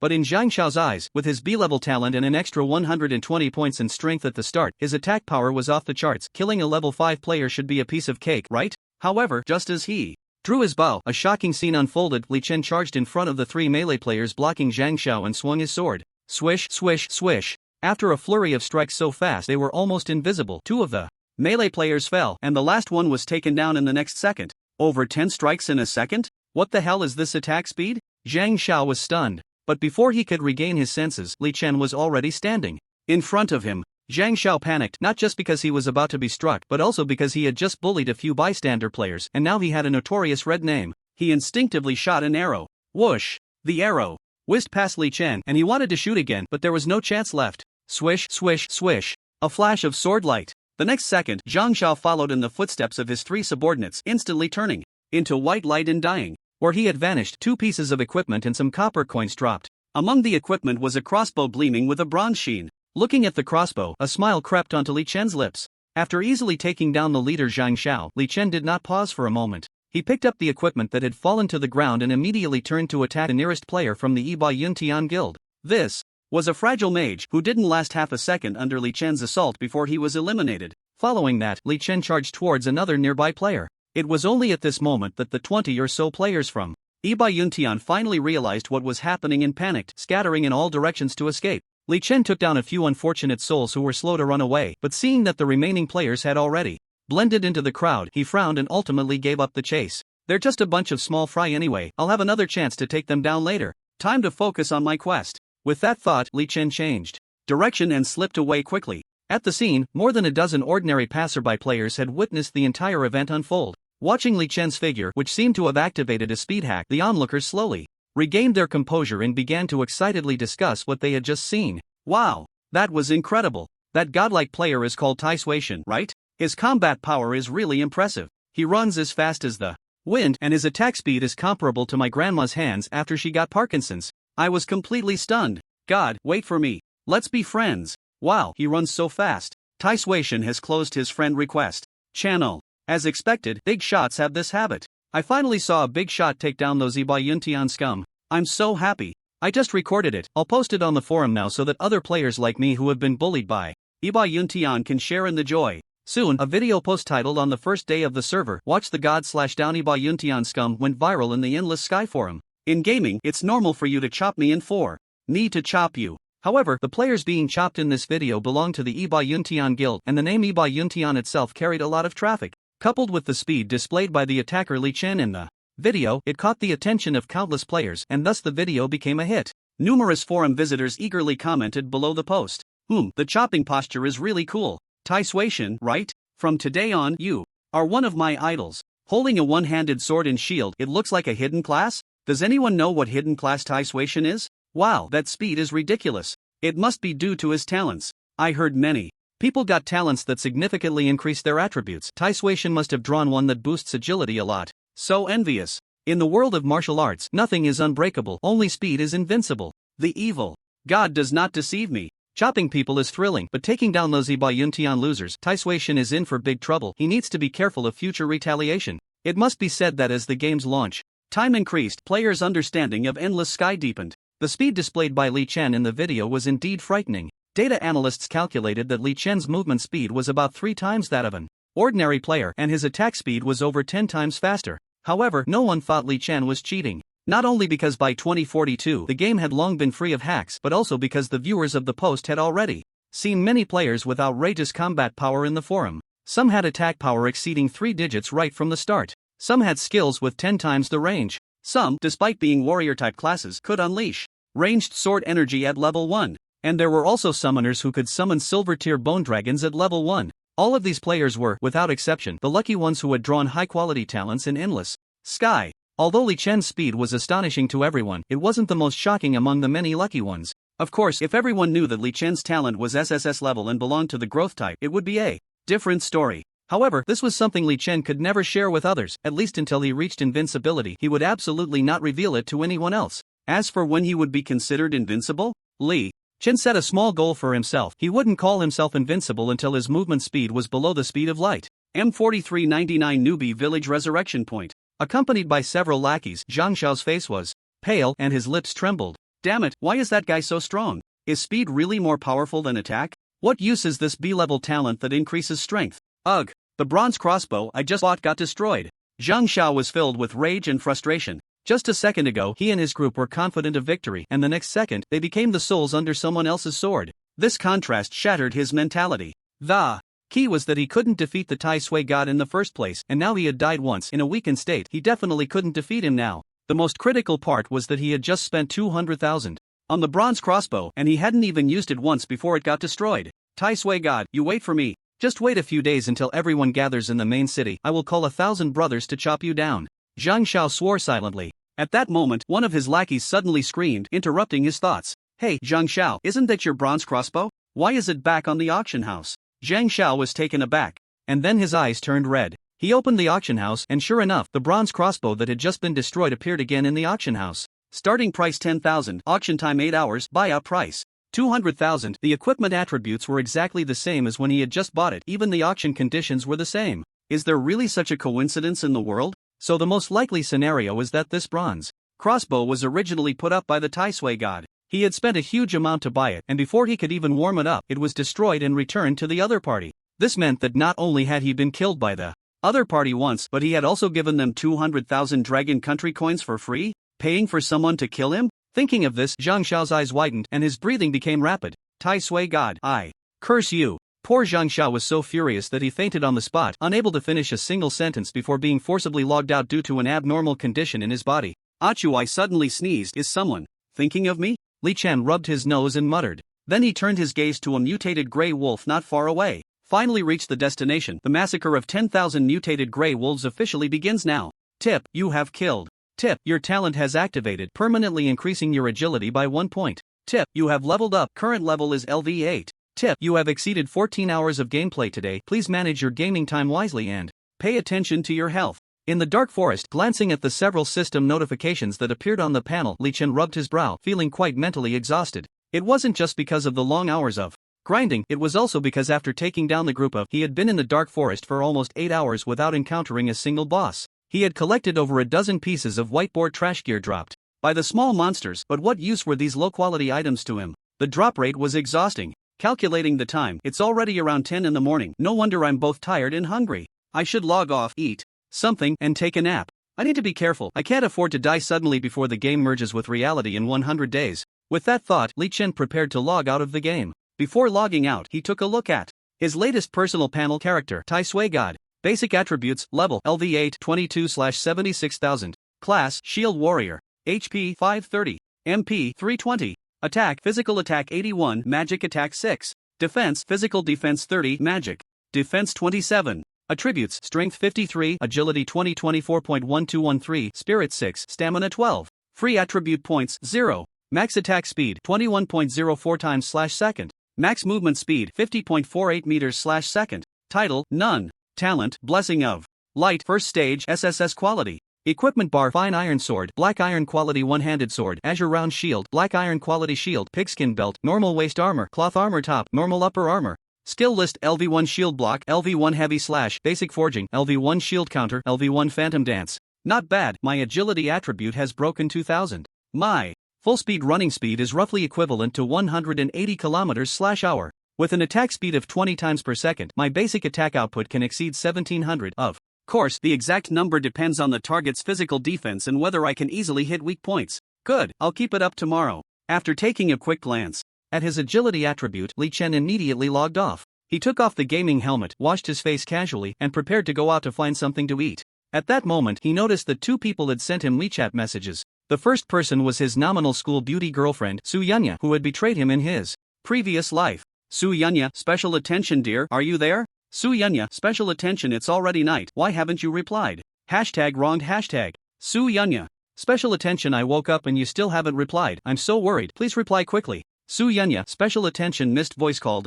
But in Zhang Xiao's eyes, with his B-level talent and an extra 120 points in strength at the start, his attack power was off the charts. Killing a level 5 player should be a piece of cake, right? However, just as he drew his bow, a shocking scene unfolded. Li Chen charged in front of the 3 melee players blocking Zhang Xiao and swung his sword. Swish, swish, swish. After a flurry of strikes so fast they were almost invisible, 2 of the melee players fell, and the last one was taken down in the next second. Over 10 strikes in a second? What the hell is this attack speed? Zhang Xiao was stunned. But before he could regain his senses, Li Chen was already standing in front of him. Zhang Xiao panicked, not just because he was about to be struck, but also because he had just bullied a few bystander players, and now he had a notorious red name. He instinctively shot an arrow. Whoosh! The arrow whizzed past Li Chen, and he wanted to shoot again, but there was no chance left. Swish, swish, swish. A flash of sword light. The next second, Zhang Xiao followed in the footsteps of his three subordinates, instantly turning into white light and dying. Where he had vanished, 2 pieces of equipment and some copper coins dropped. Among the equipment was a crossbow gleaming with a bronze sheen. Looking at the crossbow, a smile crept onto Li Chen's lips. After easily taking down the leader Zhang Xiao, Li Chen did not pause for a moment. He picked up the equipment that had fallen to the ground and immediately turned to attack the nearest player from the Yiba Yuntian guild. This was a fragile mage who didn't last half a second under Li Chen's assault before he was eliminated. Following that, Li Chen charged towards another nearby player. It was only at this moment that the 20 or so players from Yiba Yuntian finally realized what was happening and panicked, scattering in all directions to escape. Li Chen took down a few unfortunate souls who were slow to run away, but seeing that the remaining players had already blended into the crowd, he frowned and ultimately gave up the chase. They're just a bunch of small fry anyway, I'll have another chance to take them down later. Time to focus on my quest. With that thought, Li Chen changed direction and slipped away quickly. At the scene, more than a dozen ordinary passerby players had witnessed the entire event unfold. Watching Li Chen's figure, which seemed to have activated a speed hack, the onlookers slowly regained their composure and began to excitedly discuss what they had just seen. Wow, that was incredible. That godlike player is called Tai Suishan, right? His combat power is really impressive. He runs as fast as the wind, and his attack speed is comparable to my grandma's hands after she got Parkinson's. I was completely stunned. God, wait for me. Let's be friends. Wow, he runs so fast. Tai Suishan has closed his friend request channel. As expected, big shots have this habit. I finally saw a big shot take down those Yiba Yuntian scum. I'm so happy. I just recorded it. I'll post it on the forum now so that other players like me who have been bullied by Yiba Yuntian can share in the joy. Soon, a video post titled "On the First Day of the Server, Watch the God/Down Yiba Yuntian Scum" went viral in the Endless Sky forum. In gaming, it's normal for you to chop me in 4. Me to chop you. However, the players being chopped in this video belong to the Yiba Yuntian guild, and the name Yiba Yuntian itself carried a lot of traffic. Coupled with the speed displayed by the attacker Li Chen in the video, it caught the attention of countless players, and thus the video became a hit. Numerous forum visitors eagerly commented below the post. The chopping posture is really cool. Tai Suishan, right? From today on, you are one of my idols. Holding a one-handed sword and shield, it looks like a hidden class? Does anyone know what hidden class Tai Suishan is? Wow, that speed is ridiculous. It must be due to his talents. I heard many people got talents that significantly increase their attributes. Tai Suishan must have drawn one that boosts agility a lot. So envious. In the world of martial arts, nothing is unbreakable, only speed is invincible. The evil God does not deceive me. Chopping people is thrilling, but taking down those Yiba Yuntian losers, Tai Suishan is in for big trouble. He needs to be careful of future retaliation. It must be said that as the game's launch time increased, players' understanding of Endless Sky deepened. The speed displayed by Li Chen in the video was indeed frightening. Data analysts calculated that Li Chen's movement speed was about 3 times that of an ordinary player, and his attack speed was over 10 times faster. However, no one thought Li Chen was cheating. Not only because by 2042 the game had long been free of hacks, but also because the viewers of the post had already seen many players with outrageous combat power in the forum. Some had attack power exceeding 3 digits right from the start. Some had skills with 10 times the range. Some, despite being warrior-type classes, could unleash ranged sword energy at level 1. And there were also summoners who could summon silver-tier bone dragons at level 1. All of these players were, without exception, the lucky ones who had drawn high-quality talents in Endless Sky. Although Li Chen's speed was astonishing to everyone, it wasn't the most shocking among the many lucky ones. Of course, if everyone knew that Li Chen's talent was SSS level and belonged to the growth type, it would be a different story. However, this was something Li Chen could never share with others, at least until he reached invincibility. He would absolutely not reveal it to anyone else. As for when he would be considered invincible, Li Chen set a small goal for himself. He wouldn't call himself invincible until his movement speed was below the speed of light. M4399 Newbie Village Resurrection Point. Accompanied by several lackeys, Zhang Xiao's face was pale and his lips trembled. Damn it, why is that guy so strong? Is speed really more powerful than attack? What use is this B-level talent that increases strength? Ugh, the bronze crossbow I just bought got destroyed. Zhang Xiao was filled with rage and frustration. Just a second ago, he and his group were confident of victory, and the next second, they became the souls under someone else's sword. This contrast shattered his mentality. The key was that he couldn't defeat the Tai Sui god in the first place, and now he had died once. In a weakened state, he definitely couldn't defeat him now. The most critical part was that he had just spent 200,000 on the bronze crossbow, and he hadn't even used it once before it got destroyed. Tai Sui god, you wait for me. Just wait a few days until everyone gathers in the main city. I will call 1,000 brothers to chop you down. Zhang Xiao swore silently. At that moment, one of his lackeys suddenly screamed, interrupting his thoughts. Hey, Zhang Xiao, isn't that your bronze crossbow? Why is it back on the auction house? Zhang Xiao was taken aback. And then his eyes turned red. He opened the auction house and sure enough, the bronze crossbow that had just been destroyed appeared again in the auction house. Starting price 10,000, auction time 8 hours, buyout price 200,000. The equipment attributes were exactly the same as when he had just bought it, even the auction conditions were the same. Is there really such a coincidence in the world? So the most likely scenario is that this bronze crossbow was originally put up by the Tai Sui god. He had spent a huge amount to buy it, and before he could even warm it up, it was destroyed and returned to the other party. This meant that not only had he been killed by the other party once, but he had also given them 200,000 Dragon Country coins for free, paying for someone to kill him? Thinking of this, Zhang Xiao's eyes widened and his breathing became rapid. Tai Sui god, I curse you. Poor Zhang Xiao was so furious that he fainted on the spot, unable to finish a single sentence before being forcibly logged out due to an abnormal condition in his body. Achoo, I suddenly sneezed. Is someone thinking of me? Li Chen rubbed his nose and muttered. Then he turned his gaze to a mutated grey wolf not far away. Finally reached the destination. The massacre of 10,000 mutated grey wolves officially begins now. Tip, you have killed. Tip, your talent has activated, permanently increasing your agility by 1 point. Tip, you have leveled up, current level is LV8. Tip, you have exceeded 14 hours of gameplay today. Please manage your gaming time wisely and pay attention to your health. In the dark forest, glancing at the several system notifications that appeared on the panel, Li Chen rubbed his brow, feeling quite mentally exhausted. It wasn't just because of the long hours of grinding, it was also because after taking down the group of, he had been in the dark forest for almost 8 hours without encountering a single boss. He had collected over a dozen pieces of whiteboard trash gear dropped by the small monsters, but what use were these low-quality items to him? The drop rate was exhausting. Calculating the time, it's already around 10 in the morning. No wonder I'm both tired and hungry. I should log off, eat something, and take a nap. I need to be careful. I can't afford to die suddenly before the game merges with reality in 100 days. With that thought, Li Chen prepared to log out of the game. Before logging out, he took a look at his latest personal panel character, Tai Sui God. Basic attributes, level, LV8, 22/76,000. Class, Shield Warrior. HP, 530. MP, 320. Attack, Physical Attack 81, Magic Attack 6. Defense, Physical Defense 30, Magic Defense 27. Attributes, Strength 53, Agility 20, 24.1213, Spirit 6, Stamina 12. Free attribute points, 0. Max attack speed, 21.04 times/second. Max movement speed, 50.48 meters/second. Title, none. Talent, Blessing of Light, first stage, SSS quality. Equipment bar, Fine Iron Sword, Black Iron Quality One-Handed Sword, Azure Round Shield, Black Iron Quality Shield, Pigskin Belt, Normal Waist Armor, Cloth Armor Top, Normal Upper Armor. Skill list, LV1 Shield Block, LV1 Heavy Slash, Basic Forging, LV1 Shield Counter, LV1 Phantom Dance. Not bad, my agility attribute has broken 2000. My full speed running speed is roughly equivalent to 180 km/h. With an attack speed of 20 times per second, my basic attack output can exceed 1700. Of course, the exact number depends on the target's physical defense and whether I can easily hit weak points. Good, I'll keep it up tomorrow. After taking a quick glance at his agility attribute, Li Chen immediately logged off. He took off the gaming helmet, washed his face casually, and prepared to go out to find something to eat. At that moment, he noticed that 2 people had sent him WeChat messages. The first person was his nominal school beauty girlfriend, Su Yunya, who had betrayed him in his previous life. Su Yunya, special attention dear, are you there? Su Yunya, special attention, it's already night, why haven't you replied? Hashtag wronged hashtag. Su Yunya, special attention, I woke up and you still haven't replied, I'm so worried, please reply quickly. Su Yunya, special attention, missed voice call.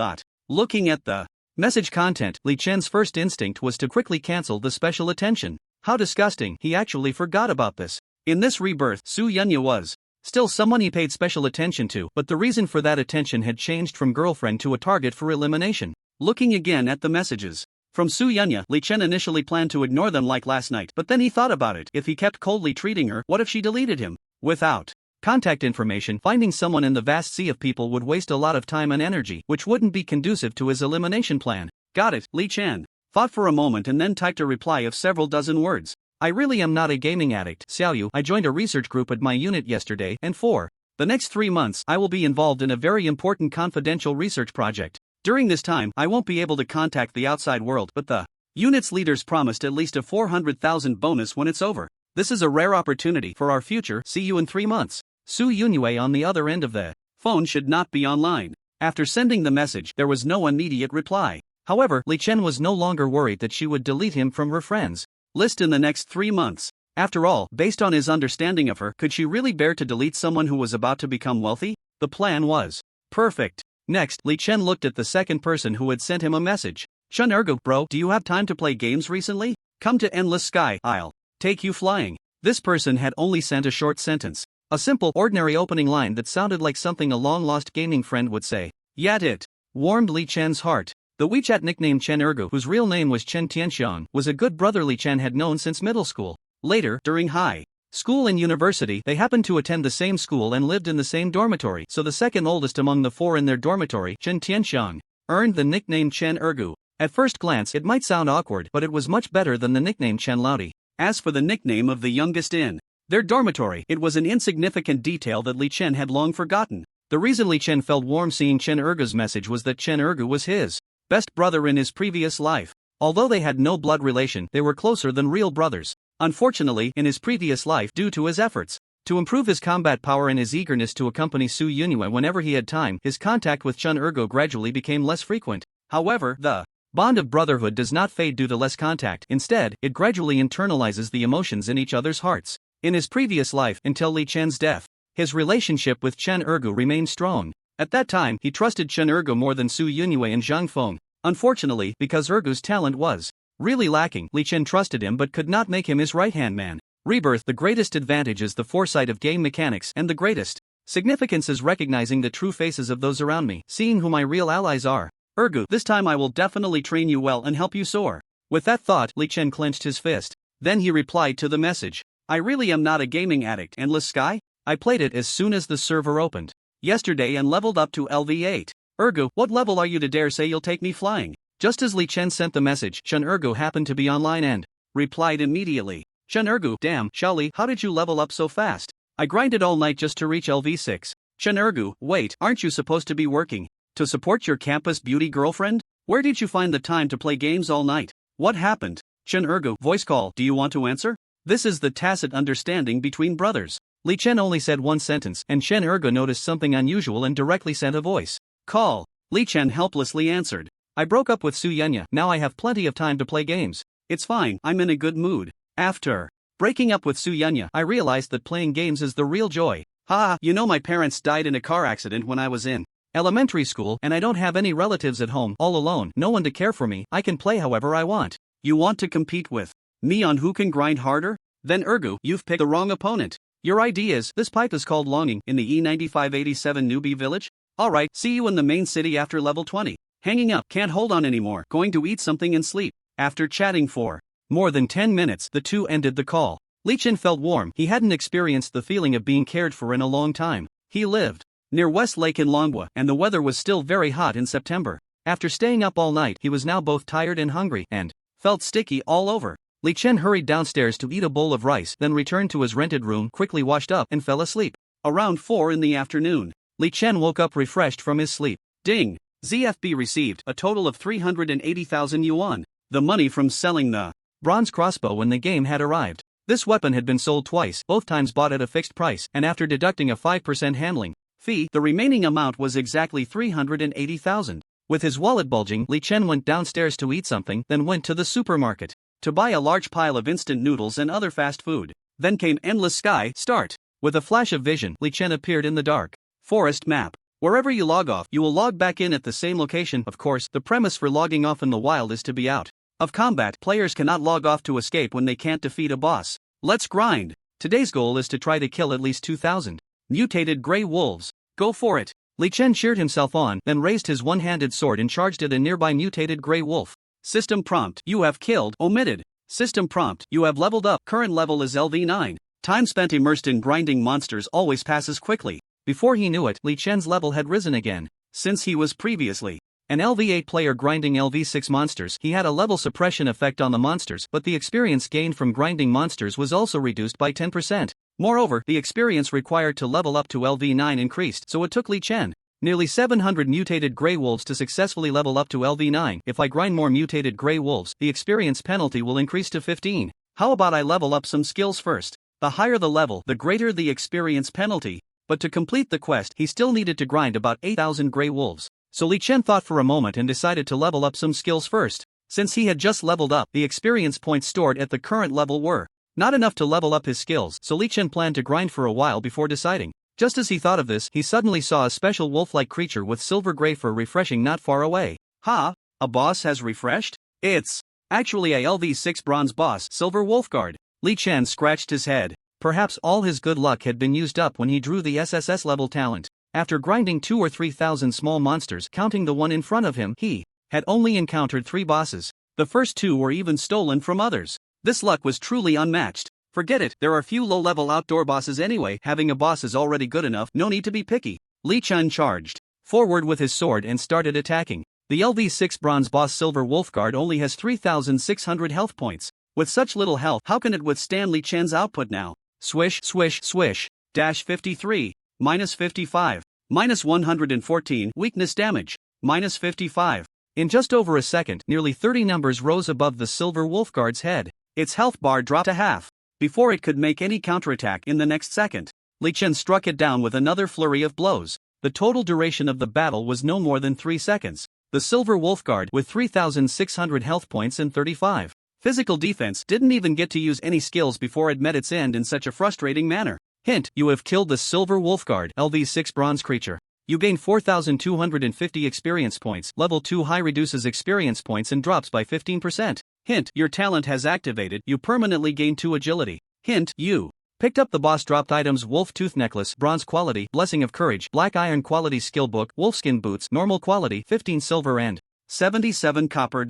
Looking at the message content, Li Chen's first instinct was to quickly cancel the special attention. How disgusting, he actually forgot about this. In this rebirth, Su Yunya was still someone he paid special attention to, but the reason for that attention had changed from girlfriend to a target for elimination. Looking again at the messages from Su Yunya, Li Chen initially planned to ignore them like last night, but then he thought about it. If he kept coldly treating her, what if she deleted him? Without contact information, finding someone in the vast sea of people would waste a lot of time and energy, which wouldn't be conducive to his elimination plan. Got it, Li Chen thought for a moment and then typed a reply of several dozen words. I really am not a gaming addict, Xiaoyu. I joined a research group at my unit yesterday, and for the next 3 months, I will be involved in a very important confidential research project. During this time, I won't be able to contact the outside world, but the unit's leaders promised at least a 400,000 bonus when it's over. This is a rare opportunity for our future. See you in 3 months. Su Yunyue on the other end of the phone should not be online. After sending the message, there was no immediate reply. However, Li Chen was no longer worried that she would delete him from her friends list in the next 3 months. After all, based on his understanding of her, could she really bear to delete someone who was about to become wealthy? The plan was perfect. Next, Li Chen looked at the second person who had sent him a message. Chun Ergu, bro, do you have time to play games recently? Come to Endless Sky, I'll take you flying. This person had only sent a short sentence. A simple, ordinary opening line that sounded like something a long-lost gaming friend would say. Yet it warmed Li Chen's heart. The WeChat nickname Chen Ergu, whose real name was Chen Tianxiang, was a good brother Li Chen had known since middle school. Later, during high school and university, they happened to attend the same school and lived in the same dormitory, so the second oldest among the four in their dormitory, Chen Tianxiang, earned the nickname Chen Ergu. At first glance it might sound awkward, but it was much better than the nickname Chen Laodi. As for the nickname of the youngest in their dormitory, it was an insignificant detail that Li Chen had long forgotten. The reason Li Chen felt warm seeing Chen Ergu's message was that Chen Ergu was his best brother in his previous life. Although they had no blood relation, they were closer than real brothers. Unfortunately, in his previous life, due to his efforts to improve his combat power and his eagerness to accompany Su Yunhua whenever he had time, his contact with Chen Ergu gradually became less frequent. However, the bond of brotherhood does not fade due to less contact. Instead, it gradually internalizes the emotions in each other's hearts. In his previous life, until Li Chen's death, his relationship with Chen Ergu remained strong. At that time, he trusted Chen Ergu more than Su Yunhua and Zhang Feng. Unfortunately, because Ergu's talent was really lacking, Li Chen trusted him but could not make him his right-hand man. Rebirth. The greatest advantage is the foresight of game mechanics, and the greatest significance is recognizing the true faces of those around me, seeing who my real allies are. Ergu, this time I will definitely train you well and help you soar. With that thought, Li Chen clenched his fist. Then he replied to the message. I really am not a gaming addict. Endless Sky? I played it as soon as the server opened yesterday and leveled up to LV8. Ergu, what level are you to dare say you'll take me flying? Just as Li Chen sent the message, Chen Ergu happened to be online and replied immediately. Chen Ergu, damn, Xiaoli, how did you level up so fast? I grinded all night just to reach LV6. Chen Ergu, wait, aren't you supposed to be working to support your campus beauty girlfriend? Where did you find the time to play games all night? What happened? Chen Ergu, voice call, do you want to answer? This is the tacit understanding between brothers. Li Chen only said one sentence, and Chen Ergu noticed something unusual and directly sent a voice call. Li Chen helplessly answered. I broke up with Su Yunhua, now I have plenty of time to play games. It's fine, I'm in a good mood. After breaking up with Su Yunhua, I realized that playing games is the real joy. Ha, you know my parents died in a car accident when I was in elementary school, and I don't have any relatives at home, all alone, no one to care for me. I can play however I want. You want to compete with me on who can grind harder? Then Ergu, you've picked the wrong opponent. Your idea is, this pipe is called Longing, in the E9587 newbie village? Alright, see you in the main city after level 20. Hanging up, can't hold on anymore, going to eat something and sleep. After chatting for more than 10 minutes, the two ended the call. Li Chen felt warm. He hadn't experienced the feeling of being cared for in a long time. He lived near West Lake in Manhwa, and the weather was still very hot in September. After staying up all night, he was now both tired and hungry, and felt sticky all over. Li Chen hurried downstairs to eat a bowl of rice, then returned to his rented room, quickly washed up, and fell asleep. Around 4 in the afternoon, Li Chen woke up refreshed from his sleep. Ding! ZFB received a total of 380,000 yuan, the money from selling the bronze crossbow when the game had arrived. This weapon had been sold twice, both times bought at a fixed price, and after deducting a 5% handling fee, the remaining amount was exactly 380,000. With his wallet bulging, Li Chen went downstairs to eat something, then went to the supermarket to buy a large pile of instant noodles and other fast food. Then came Endless Sky, start. With a flash of vision, Li Chen appeared in the dark forest map. Wherever you log off, you will log back in at the same location. Of course, the premise for logging off in the wild is to be out of combat. Players cannot log off to escape when they can't defeat a boss. Let's grind. Today's goal is to try to kill at least 2,000 mutated gray wolves. Go for it. Li Chen cheered himself on, then raised his one-handed sword and charged at a nearby mutated gray wolf. System prompt, you have killed, omitted. System prompt, you have leveled up, current level is LV9. Time spent immersed in grinding monsters always passes quickly. Before he knew it, Li Chen's level had risen again. Since he was previously an LV8 player grinding LV6 monsters, he had a level suppression effect on the monsters, but the experience gained from grinding monsters was also reduced by 10%. Moreover, the experience required to level up to LV9 increased, so it took Li Chen nearly 700 mutated gray wolves to successfully level up to LV9. If I grind more mutated gray wolves, the experience penalty will increase to 15. How about I level up some skills first? The higher the level, the greater the experience penalty. But to complete the quest, he still needed to grind about 8,000 gray wolves. So Li Chen thought for a moment and decided to level up some skills first. Since he had just leveled up, the experience points stored at the current level were not enough to level up his skills, so Li Chen planned to grind for a while before deciding. Just as he thought of this, he suddenly saw a special wolf-like creature with silver gray fur refreshing not far away. Ha! A boss has refreshed? It's actually a LV6 bronze boss, Silver Wolfguard. Li Chen scratched his head. Perhaps all his good luck had been used up when he drew the SSS level talent. After grinding 2,000 or 3,000 small monsters, counting the one in front of him, he had only encountered 3 bosses. The first 2 were even stolen from others. This luck was truly unmatched. Forget it, there are few low-level outdoor bosses anyway, having a boss is already good enough, no need to be picky. Li Chen charged forward with his sword and started attacking. The LV6 bronze boss Silver Wolfguard only has 3,600 health points. With such little health, how can it withstand Li Chen's output now? Swish, swish, swish. Dash 53. Minus 55. Minus 114. Weakness damage. Minus 55. In just over a second, nearly 30 numbers rose above the Silver Wolfguard's head. Its health bar dropped to half. Before it could make any counterattack in the next second, Li Chen struck it down with another flurry of blows. The total duration of the battle was no more than 3 seconds. The Silver Wolfguard, with 3,600 health points and 35 physical defense, didn't even get to use any skills before it met its end in such a frustrating manner. Hint: you have killed the Silver Wolfguard, LV6 bronze creature. You gain 4,250 experience points. Level 2 high reduces experience points and drops by 15%. Hint: your talent has activated. You permanently gain 2 agility. Hint: you picked up the boss dropped items Wolf Tooth Necklace, Bronze quality, Blessing of Courage, Black Iron quality Skill Book, Wolfskin Boots, Normal quality, 15 silver and 77 copper.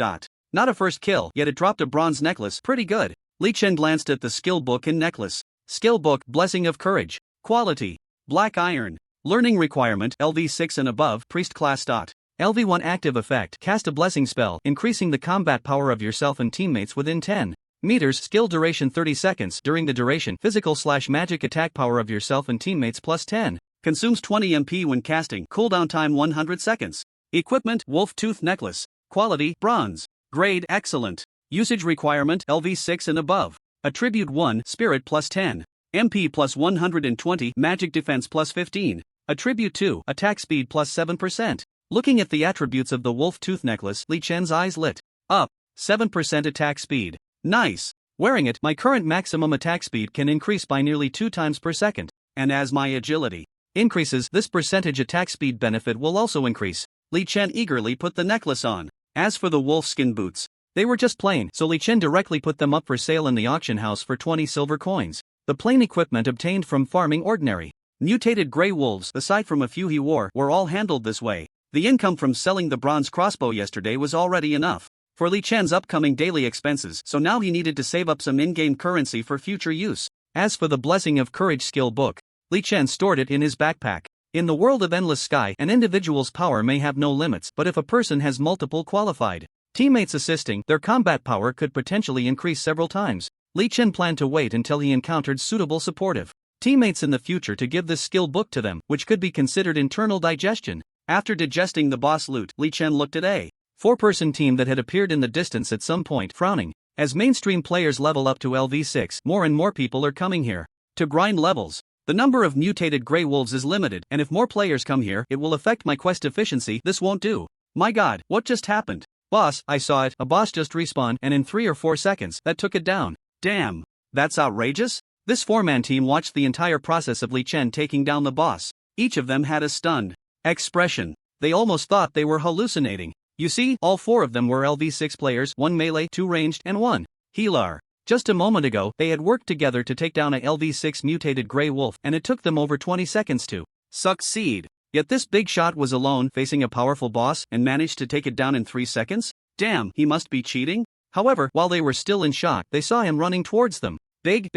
Not a first kill, yet it dropped a bronze necklace, pretty good. Li Chen glanced at the skill book and necklace. Skill book, Blessing of Courage. Quality: Black Iron. Learning requirement, LV6 and above, Priest class. LV1 active effect, cast a blessing spell, increasing the combat power of yourself and teammates within 10 meters. Skill duration 30 seconds. During the duration, physical/magic attack power of yourself and teammates plus 10. Consumes 20 MP when casting. Cooldown time 100 seconds. Equipment: Wolf Tooth Necklace. Quality: Bronze. Grade: Excellent. Usage requirement: LV6 and above. Attribute 1, Spirit plus 10. MP plus 120, Magic Defense plus 15. Attribute 2, Attack Speed plus 7%. Looking at the attributes of the Wolf Tooth Necklace, Li Chen's eyes lit up. 7% attack speed. Nice. Wearing it, my current maximum attack speed can increase by nearly 2 times per second. And as my agility increases, this percentage attack speed benefit will also increase. Li Chen eagerly put the necklace on. As for the wolfskin boots, they were just plain, so Li Chen directly put them up for sale in the auction house for 20 silver coins. The plain equipment obtained from farming ordinary mutated grey wolves, aside from a few he wore, were all handled this way. The income from selling the bronze crossbow yesterday was already enough for Li Chen's upcoming daily expenses, so now he needed to save up some in-game currency for future use. As for the Blessing of Courage skill book, Li Chen stored it in his backpack. In the world of Endless Sky, an individual's power may have no limits, but if a person has multiple qualified teammates assisting, their combat power could potentially increase several times. Li Chen planned to wait until he encountered suitable supportive teammates in the future to give this skill book to them, which could be considered internal digestion. After digesting the boss loot, Li Chen looked at a 4-person team that had appeared in the distance at some point, frowning. As mainstream players level up to LV6, more and more people are coming here to grind levels. The number of mutated grey wolves is limited, and if more players come here, it will affect my quest efficiency. This won't do. My god, what just happened? Boss, I saw it, a boss just respawned, and in 3 or 4 seconds, that took it down. Damn. That's outrageous? This 4-man team watched the entire process of Li Chen taking down the boss. Each of them had a stunned expression. They almost thought they were hallucinating. You see, all 4 of them were LV6 players, 1 melee, 2 ranged, and 1 healer. Just a moment ago, they had worked together to take down a LV6 mutated grey wolf, and it took them over 20 seconds to succeed. Yet this big shot was alone, facing a powerful boss, and managed to take it down in 3 seconds? Damn, he must be cheating? However, while they were still in shock, they saw him running towards them. Big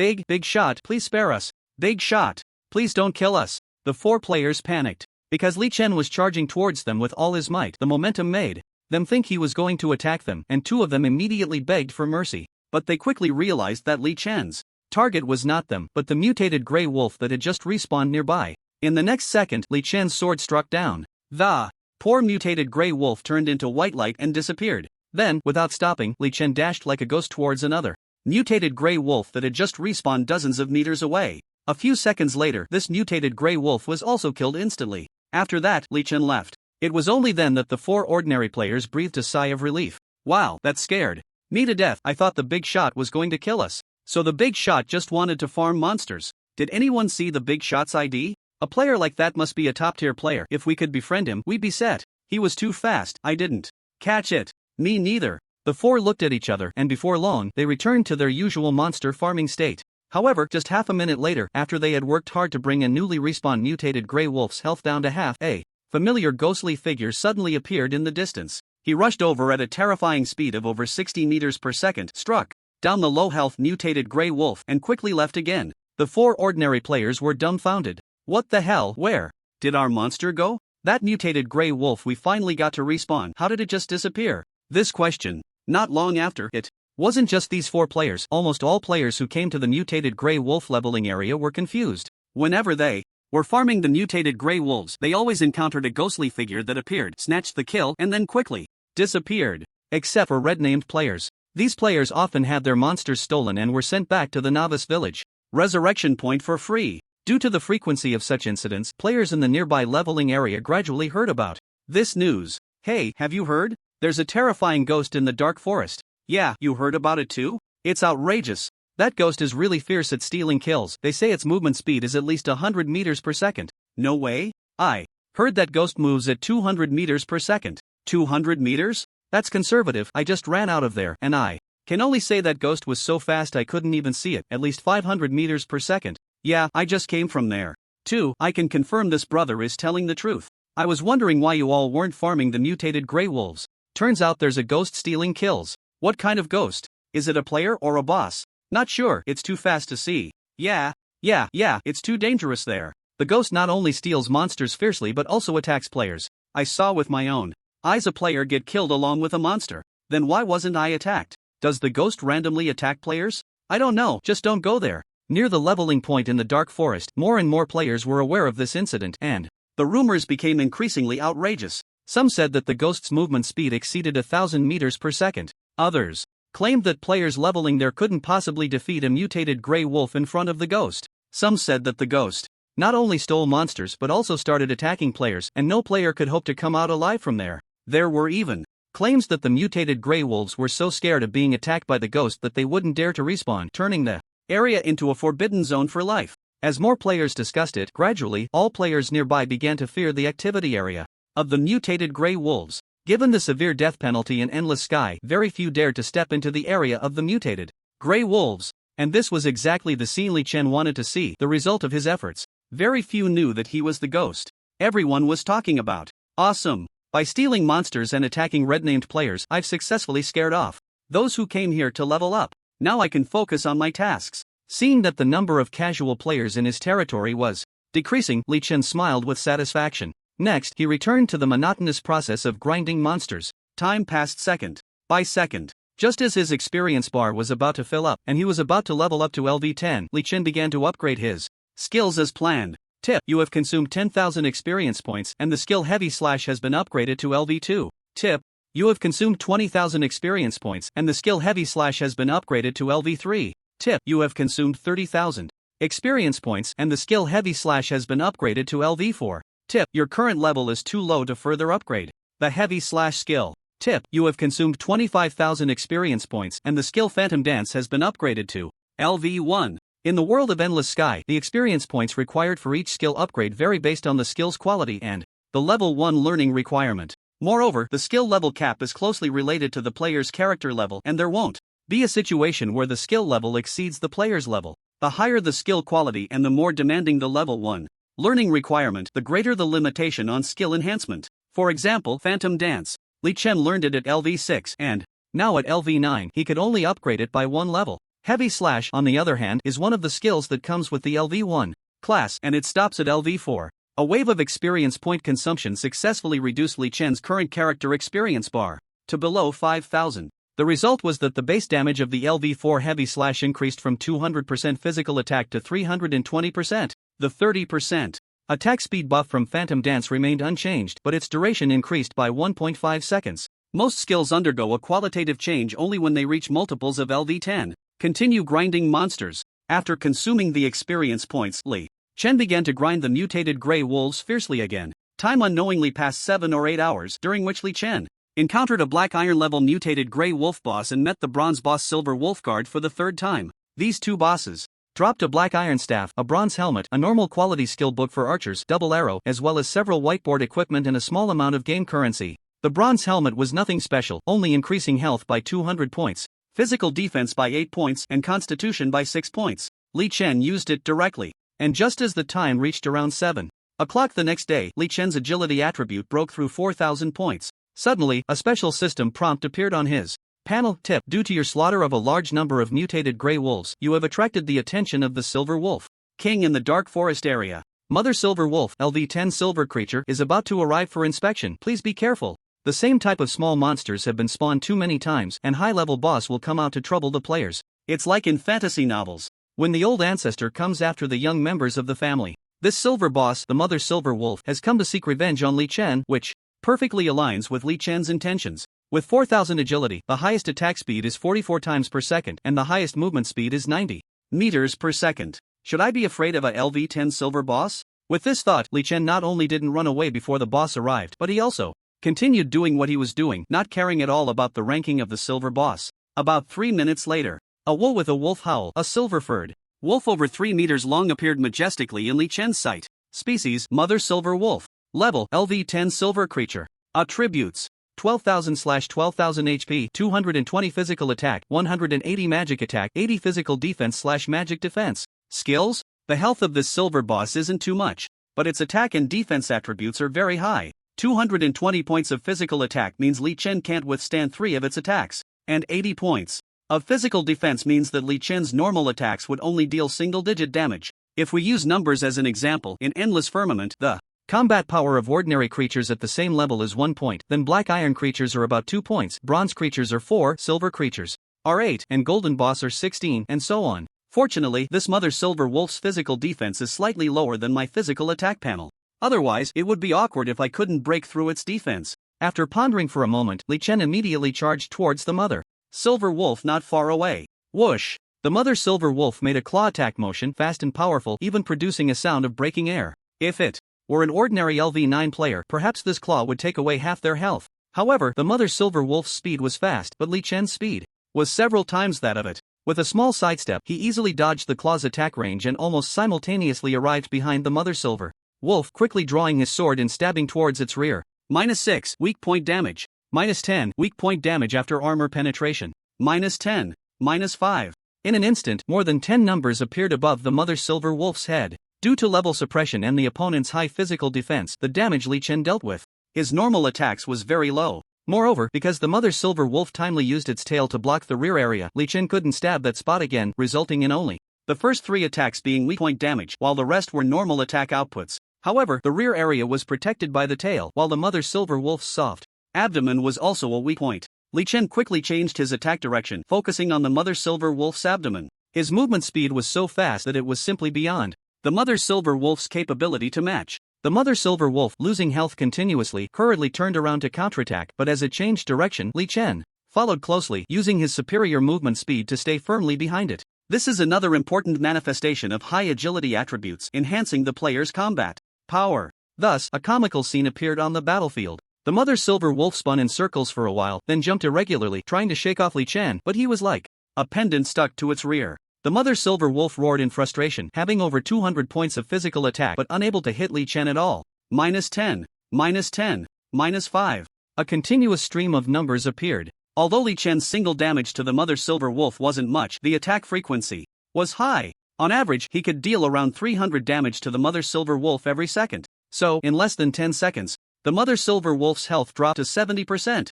shot, please spare us. Big shot. Please don't kill us. The 4 players panicked. Because Li Chen was charging towards them with all his might, the momentum made them think he was going to attack them, and 2 of them immediately begged for mercy. But they quickly realized that Li Chen's target was not them, but the mutated grey wolf that had just respawned nearby. In the next second, Li Chen's sword struck down. The poor mutated grey wolf turned into white light and disappeared. Then, without stopping, Li Chen dashed like a ghost towards another mutated grey wolf that had just respawned dozens of meters away. A few seconds later, this mutated grey wolf was also killed instantly. After that, Li Chen left. It was only then that the 4 ordinary players breathed a sigh of relief. Wow, that scared me to death. I thought the big shot was going to kill us. So the big shot just wanted to farm monsters. Did anyone see the big shot's ID? A player like that must be a top-tier player. If we could befriend him, we'd be set. He was too fast. I didn't catch it. Me neither. The four looked at each other, and before long, they returned to their usual monster farming state. However, just half a minute later, after they had worked hard to bring a newly respawned mutated Grey Wolf's health down to half, a familiar ghostly figure suddenly appeared in the distance. He rushed over at a terrifying speed of over 60 meters per second, struck down the low-health mutated Grey Wolf, and quickly left again. The four ordinary players were dumbfounded. What the hell? Where did our monster go? That mutated Grey Wolf we finally got to respawn, how did it just disappear? This question. Not long after, it wasn't just these four players. Almost all players who came to the mutated Grey Wolf leveling area were confused. Whenever they were farming the mutated Grey Wolves, they always encountered a ghostly figure that appeared, snatched the kill, and then quickly disappeared. Except for red-named players. These players often had their monsters stolen and were sent back to the novice village resurrection point for free. Due to the frequency of such incidents, players in the nearby leveling area gradually heard about this news. Hey, have you heard? There's a terrifying ghost in the dark forest. Yeah, you heard about it too? It's outrageous. That ghost is really fierce at stealing kills. They say its movement speed is at least 100 meters per second. No way? I heard that ghost moves at 200 meters per second. 200 meters? That's conservative. I just ran out of there, and I can only say that ghost was so fast I couldn't even see it. At least 500 meters per second. Yeah, I just came from there. 2. I can confirm this brother is telling the truth. I was wondering why you all weren't farming the mutated Grey Wolves. Turns out there's a ghost stealing kills. What kind of ghost? Is it a player or a boss? Not sure, it's too fast to see. Yeah, it's too dangerous there. The ghost not only steals monsters fiercely but also attacks players. I saw with my own eyes a player get killed along with a monster. Then why wasn't I attacked? Does the ghost randomly attack players? I don't know, just don't go there. Near the leveling point in the dark forest, more and more players were aware of this incident, and the rumors became increasingly outrageous. Some said that the ghost's movement speed exceeded 1,000 meters per second. Others claimed that players leveling there couldn't possibly defeat a mutated Grey Wolf in front of the ghost. Some said that the ghost not only stole monsters but also started attacking players, and no player could hope to come out alive from there. There were even claims that the mutated Grey Wolves were so scared of being attacked by the ghost that they wouldn't dare to respawn, turning the area into a forbidden zone for life. As more players discussed it, gradually, all players nearby began to fear the activity area of the mutated Grey Wolves. Given the severe death penalty in Endless Sky, very few dared to step into the area of the mutated Grey Wolves. And this was exactly the scene Li Chen wanted to see, the result of his efforts. Very few knew that he was the ghost everyone was talking about. Awesome. By stealing monsters and attacking red-named players, I've successfully scared off those who came here to level up. Now I can focus on my tasks. Seeing that the number of casual players in his territory was decreasing, Li Chen smiled with satisfaction. Next, he returned to the monotonous process of grinding monsters. Time passed second by second. Just as his experience bar was about to fill up, and he was about to level up to LV10, Li Chen began to upgrade his skills as planned. Tip: you have consumed 10,000 experience points, and the skill Heavy Slash has been upgraded to LV2. Tip: you have consumed 20,000 experience points, and the skill Heavy Slash has been upgraded to LV3. Tip: you have consumed 30,000 experience points, and the skill Heavy Slash has been upgraded to LV4. Tip: your current level is too low to further upgrade the Heavy Slash skill. Tip: you have consumed 25,000 experience points, and the skill Phantom Dance has been upgraded to LV1. In the world of Endless Sky, the experience points required for each skill upgrade vary based on the skill's quality and the level 1 learning requirement. Moreover, the skill level cap is closely related to the player's character level, and there won't be a situation where the skill level exceeds the player's level. The higher the skill quality and the more demanding the level 1 learning requirement, the greater the limitation on skill enhancement. For example, Phantom Dance. Li Chen learned it at LV6, and now at LV9 he could only upgrade it by 1 level. Heavy Slash, on the other hand, is one of the skills that comes with the LV1 class, and it stops at LV4. A wave of experience point consumption successfully reduced Li Chen's current character experience bar to below 5,000. The result was that the base damage of the LV4 Heavy Slash increased from 200% physical attack to 320%. The 30% attack speed buff from Phantom Dance remained unchanged, but its duration increased by 1.5 seconds. Most skills undergo a qualitative change only when they reach multiples of LV10. Continue grinding monsters. After consuming the experience points, Li Chen began to grind the mutated Grey Wolves fiercely again. Time unknowingly passed 7 or 8 hours, during which Li Chen encountered a Black Iron level mutated Grey Wolf boss and met the Bronze boss Silver Wolf Guard for the 3rd time. These two bosses dropped a black iron staff, a bronze helmet, a normal quality skill book for archers, double arrow, as well as several whiteboard equipment and a small amount of game currency. The bronze helmet was nothing special, only increasing health by 200 points, physical defense by 8 points, and constitution by 6 points. Li Chen used it directly. And just as the time reached around 7 o'clock the next day, Li Chen's agility attribute broke through 4,000 points. Suddenly, a special system prompt appeared on his panel. Tip: due to your slaughter of a large number of mutated gray wolves, you have attracted the attention of the Silver Wolf King in the Dark Forest area. Mother Silver Wolf, LV10 Silver Creature, is about to arrive for inspection. Please be careful. The same type of small monsters have been spawned too many times, and high-level boss will come out to trouble the players. It's like in fantasy novels, when the old ancestor comes after the young members of the family. This silver boss, the Mother Silver Wolf, has come to seek revenge on Li Chen, which perfectly aligns with Li Chen's intentions. With 4,000 agility, the highest attack speed is 44 times per second, and the highest movement speed is 90 meters per second. Should I be afraid of a LV10 silver boss? With this thought, Li Chen not only didn't run away before the boss arrived, but he also continued doing what he was doing, not caring at all about the ranking of the silver boss. About 3 minutes later, a wool with a wolf howl, a silver-furred wolf over 3 meters long appeared majestically in Li Chen's sight. Species: Mother Silver Wolf. Level: LV10 Silver Creature. Attributes: 12,000/12,000 HP, 220 physical attack, 180 magic attack, 80 physical defense/magic defense. Skills: the health of this silver boss isn't too much, but its attack and defense attributes are very high. 220 points of physical attack means Li Chen can't withstand 3 of its attacks, and 80 points of physical defense means that Li Chen's normal attacks would only deal single-digit damage. If we use numbers as an example, in Endless Firmament, the combat power of ordinary creatures at the same level is 1 point, then black iron creatures are about 2 points, bronze creatures are 4, silver creatures are 8, and golden boss are 16, and so on. Fortunately, this Mother Silver Wolf's physical defense is slightly lower than my physical attack panel. Otherwise, it would be awkward if I couldn't break through its defense. After pondering for a moment, Li Chen immediately charged towards the Mother Silver Wolf not far away. Whoosh! The Mother Silver Wolf made a claw attack motion, fast and powerful, even producing a sound of breaking air. If it were an ordinary LV9 player, perhaps this claw would take away half their health. However, the Mother Silver Wolf's speed was fast, but Li Chen's speed was several times that of it. With a small sidestep, he easily dodged the claw's attack range and almost simultaneously arrived behind the Mother Silver Wolf, quickly drawing his sword and stabbing towards its rear. -6 weak point damage. -10 weak point damage after armor penetration. -10. -5. In an instant, more than 10 numbers appeared above the Mother Silver Wolf's head. Due to level suppression and the opponent's high physical defense, the damage Li Chen dealt with his normal attacks was very low. Moreover, because the Mother Silver Wolf timely used its tail to block the rear area, Li Chen couldn't stab that spot again, resulting in only the first 3 attacks being weak point damage, while the rest were normal attack outputs. However, the rear area was protected by the tail, while the Mother Silver Wolf's soft abdomen was also a weak point. Li Chen quickly changed his attack direction, focusing on the Mother Silver Wolf's abdomen. His movement speed was so fast that it was simply beyond the Mother Silver Wolf's capability to match. The Mother Silver Wolf, losing health continuously, hurriedly turned around to counterattack, but as it changed direction, Li Chen followed closely, using his superior movement speed to stay firmly behind it. This is another important manifestation of high agility attributes, enhancing the player's combat power. Thus, a comical scene appeared on the battlefield. The Mother Silver Wolf spun in circles for a while, then jumped irregularly, trying to shake off Li Chen, but he was like a pendant stuck to its rear. The Mother Silver Wolf roared in frustration, having over 200 points of physical attack but unable to hit Li Chen at all. -10, -10, -5. A continuous stream of numbers appeared. Although Li Chen's single damage to the Mother Silver Wolf wasn't much, the attack frequency was high. On average, he could deal around 300 damage to the Mother Silver Wolf every second. So, in less than 10 seconds, the Mother Silver Wolf's health dropped to 70%.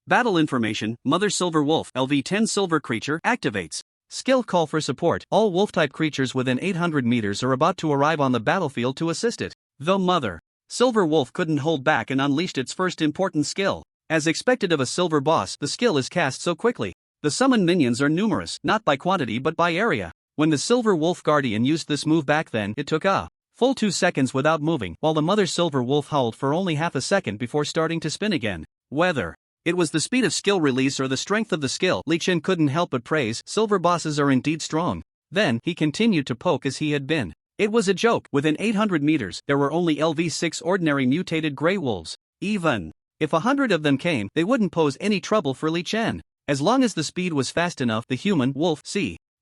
Battle information: Mother Silver Wolf, LV10 Silver Creature, activates. Skill: call for support. All wolf-type creatures within 800 meters are about to arrive on the battlefield to assist it. The Mother Silver Wolf couldn't hold back and unleashed its first important skill. As expected of a silver boss, the skill is cast so quickly. The summoned minions are numerous, not by quantity but by area. When the Silver Wolf Guardian used this move back then, it took a full 2 seconds without moving, while the Mother Silver Wolf howled for only half a second before starting to spin again. Whether it was the speed of skill release or the strength of the skill, Li Chen couldn't help but praise. Silver bosses are indeed strong. Then, he continued to poke as he had been. It was a joke. Within 800 meters, there were only LV6 ordinary mutated grey wolves. Even if 100 of them came, they wouldn't pose any trouble for Li Chen. As long as the speed was fast enough, the human wolf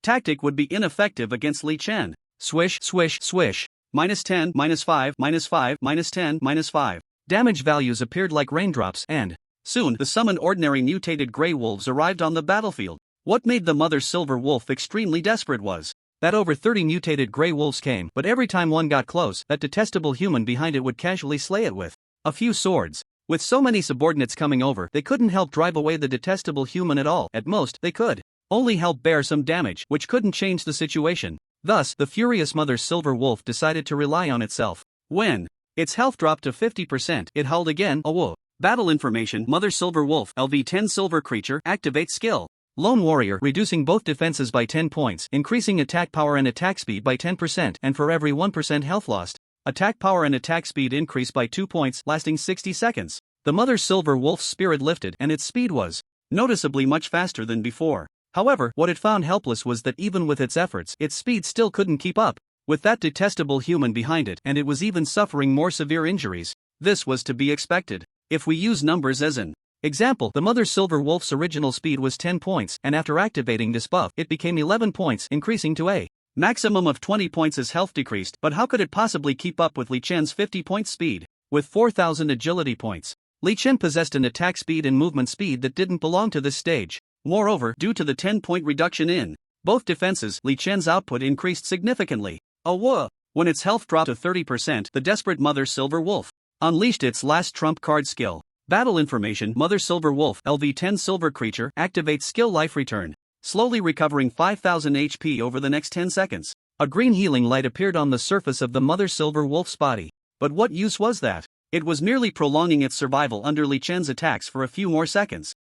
tactic would be ineffective against Li Chen. Swish, swish, swish. -10, -5, -5, -10, -5. Damage values appeared like raindrops, and soon the summoned ordinary mutated grey wolves arrived on the battlefield. What made the mother silver wolf extremely desperate was that over 30 mutated grey wolves came, but every time one got close, that detestable human behind it would casually slay it with a few swords. With so many subordinates coming over, they couldn't help drive away the detestable human at all. At most, they could only help bear some damage, which couldn't change the situation. Thus, the furious mother silver wolf decided to rely on itself. When its health dropped to 50%, it howled again. Oh, battle information. Mother silver wolf, LV10 silver creature, activate skill. Lone warrior, reducing both defenses by 10 points, increasing attack power and attack speed by 10%, and for every 1% health lost, attack power and attack speed increase by 2 points, lasting 60 seconds. The mother silver wolf's spirit lifted, and its speed was noticeably much faster than before. However, what it found helpless was that even with its efforts, its speed still couldn't keep up with that detestable human behind it, and it was even suffering more severe injuries. This was to be expected. If we use numbers as an example, the mother silver wolf's original speed was 10 points, and after activating this buff, it became 11 points, increasing to a maximum of 20 points as health decreased. But how could it possibly keep up with Li Chen's 50-point speed? With 4,000 agility points, Li Chen possessed an attack speed and movement speed that didn't belong to this stage. Moreover, due to the 10-point reduction in both defenses, Li Chen's output increased significantly. When its health dropped to 30%, the desperate mother silver wolf unleashed its last trump card skill. Battle information. Mother silver wolf, LV10 silver creature, activates skill life return, slowly recovering 5,000 HP over the next 10 seconds. A green healing light appeared on the surface of the mother silver wolf's body. But what use was that? It was merely prolonging its survival under Li Chen's attacks for a few more seconds.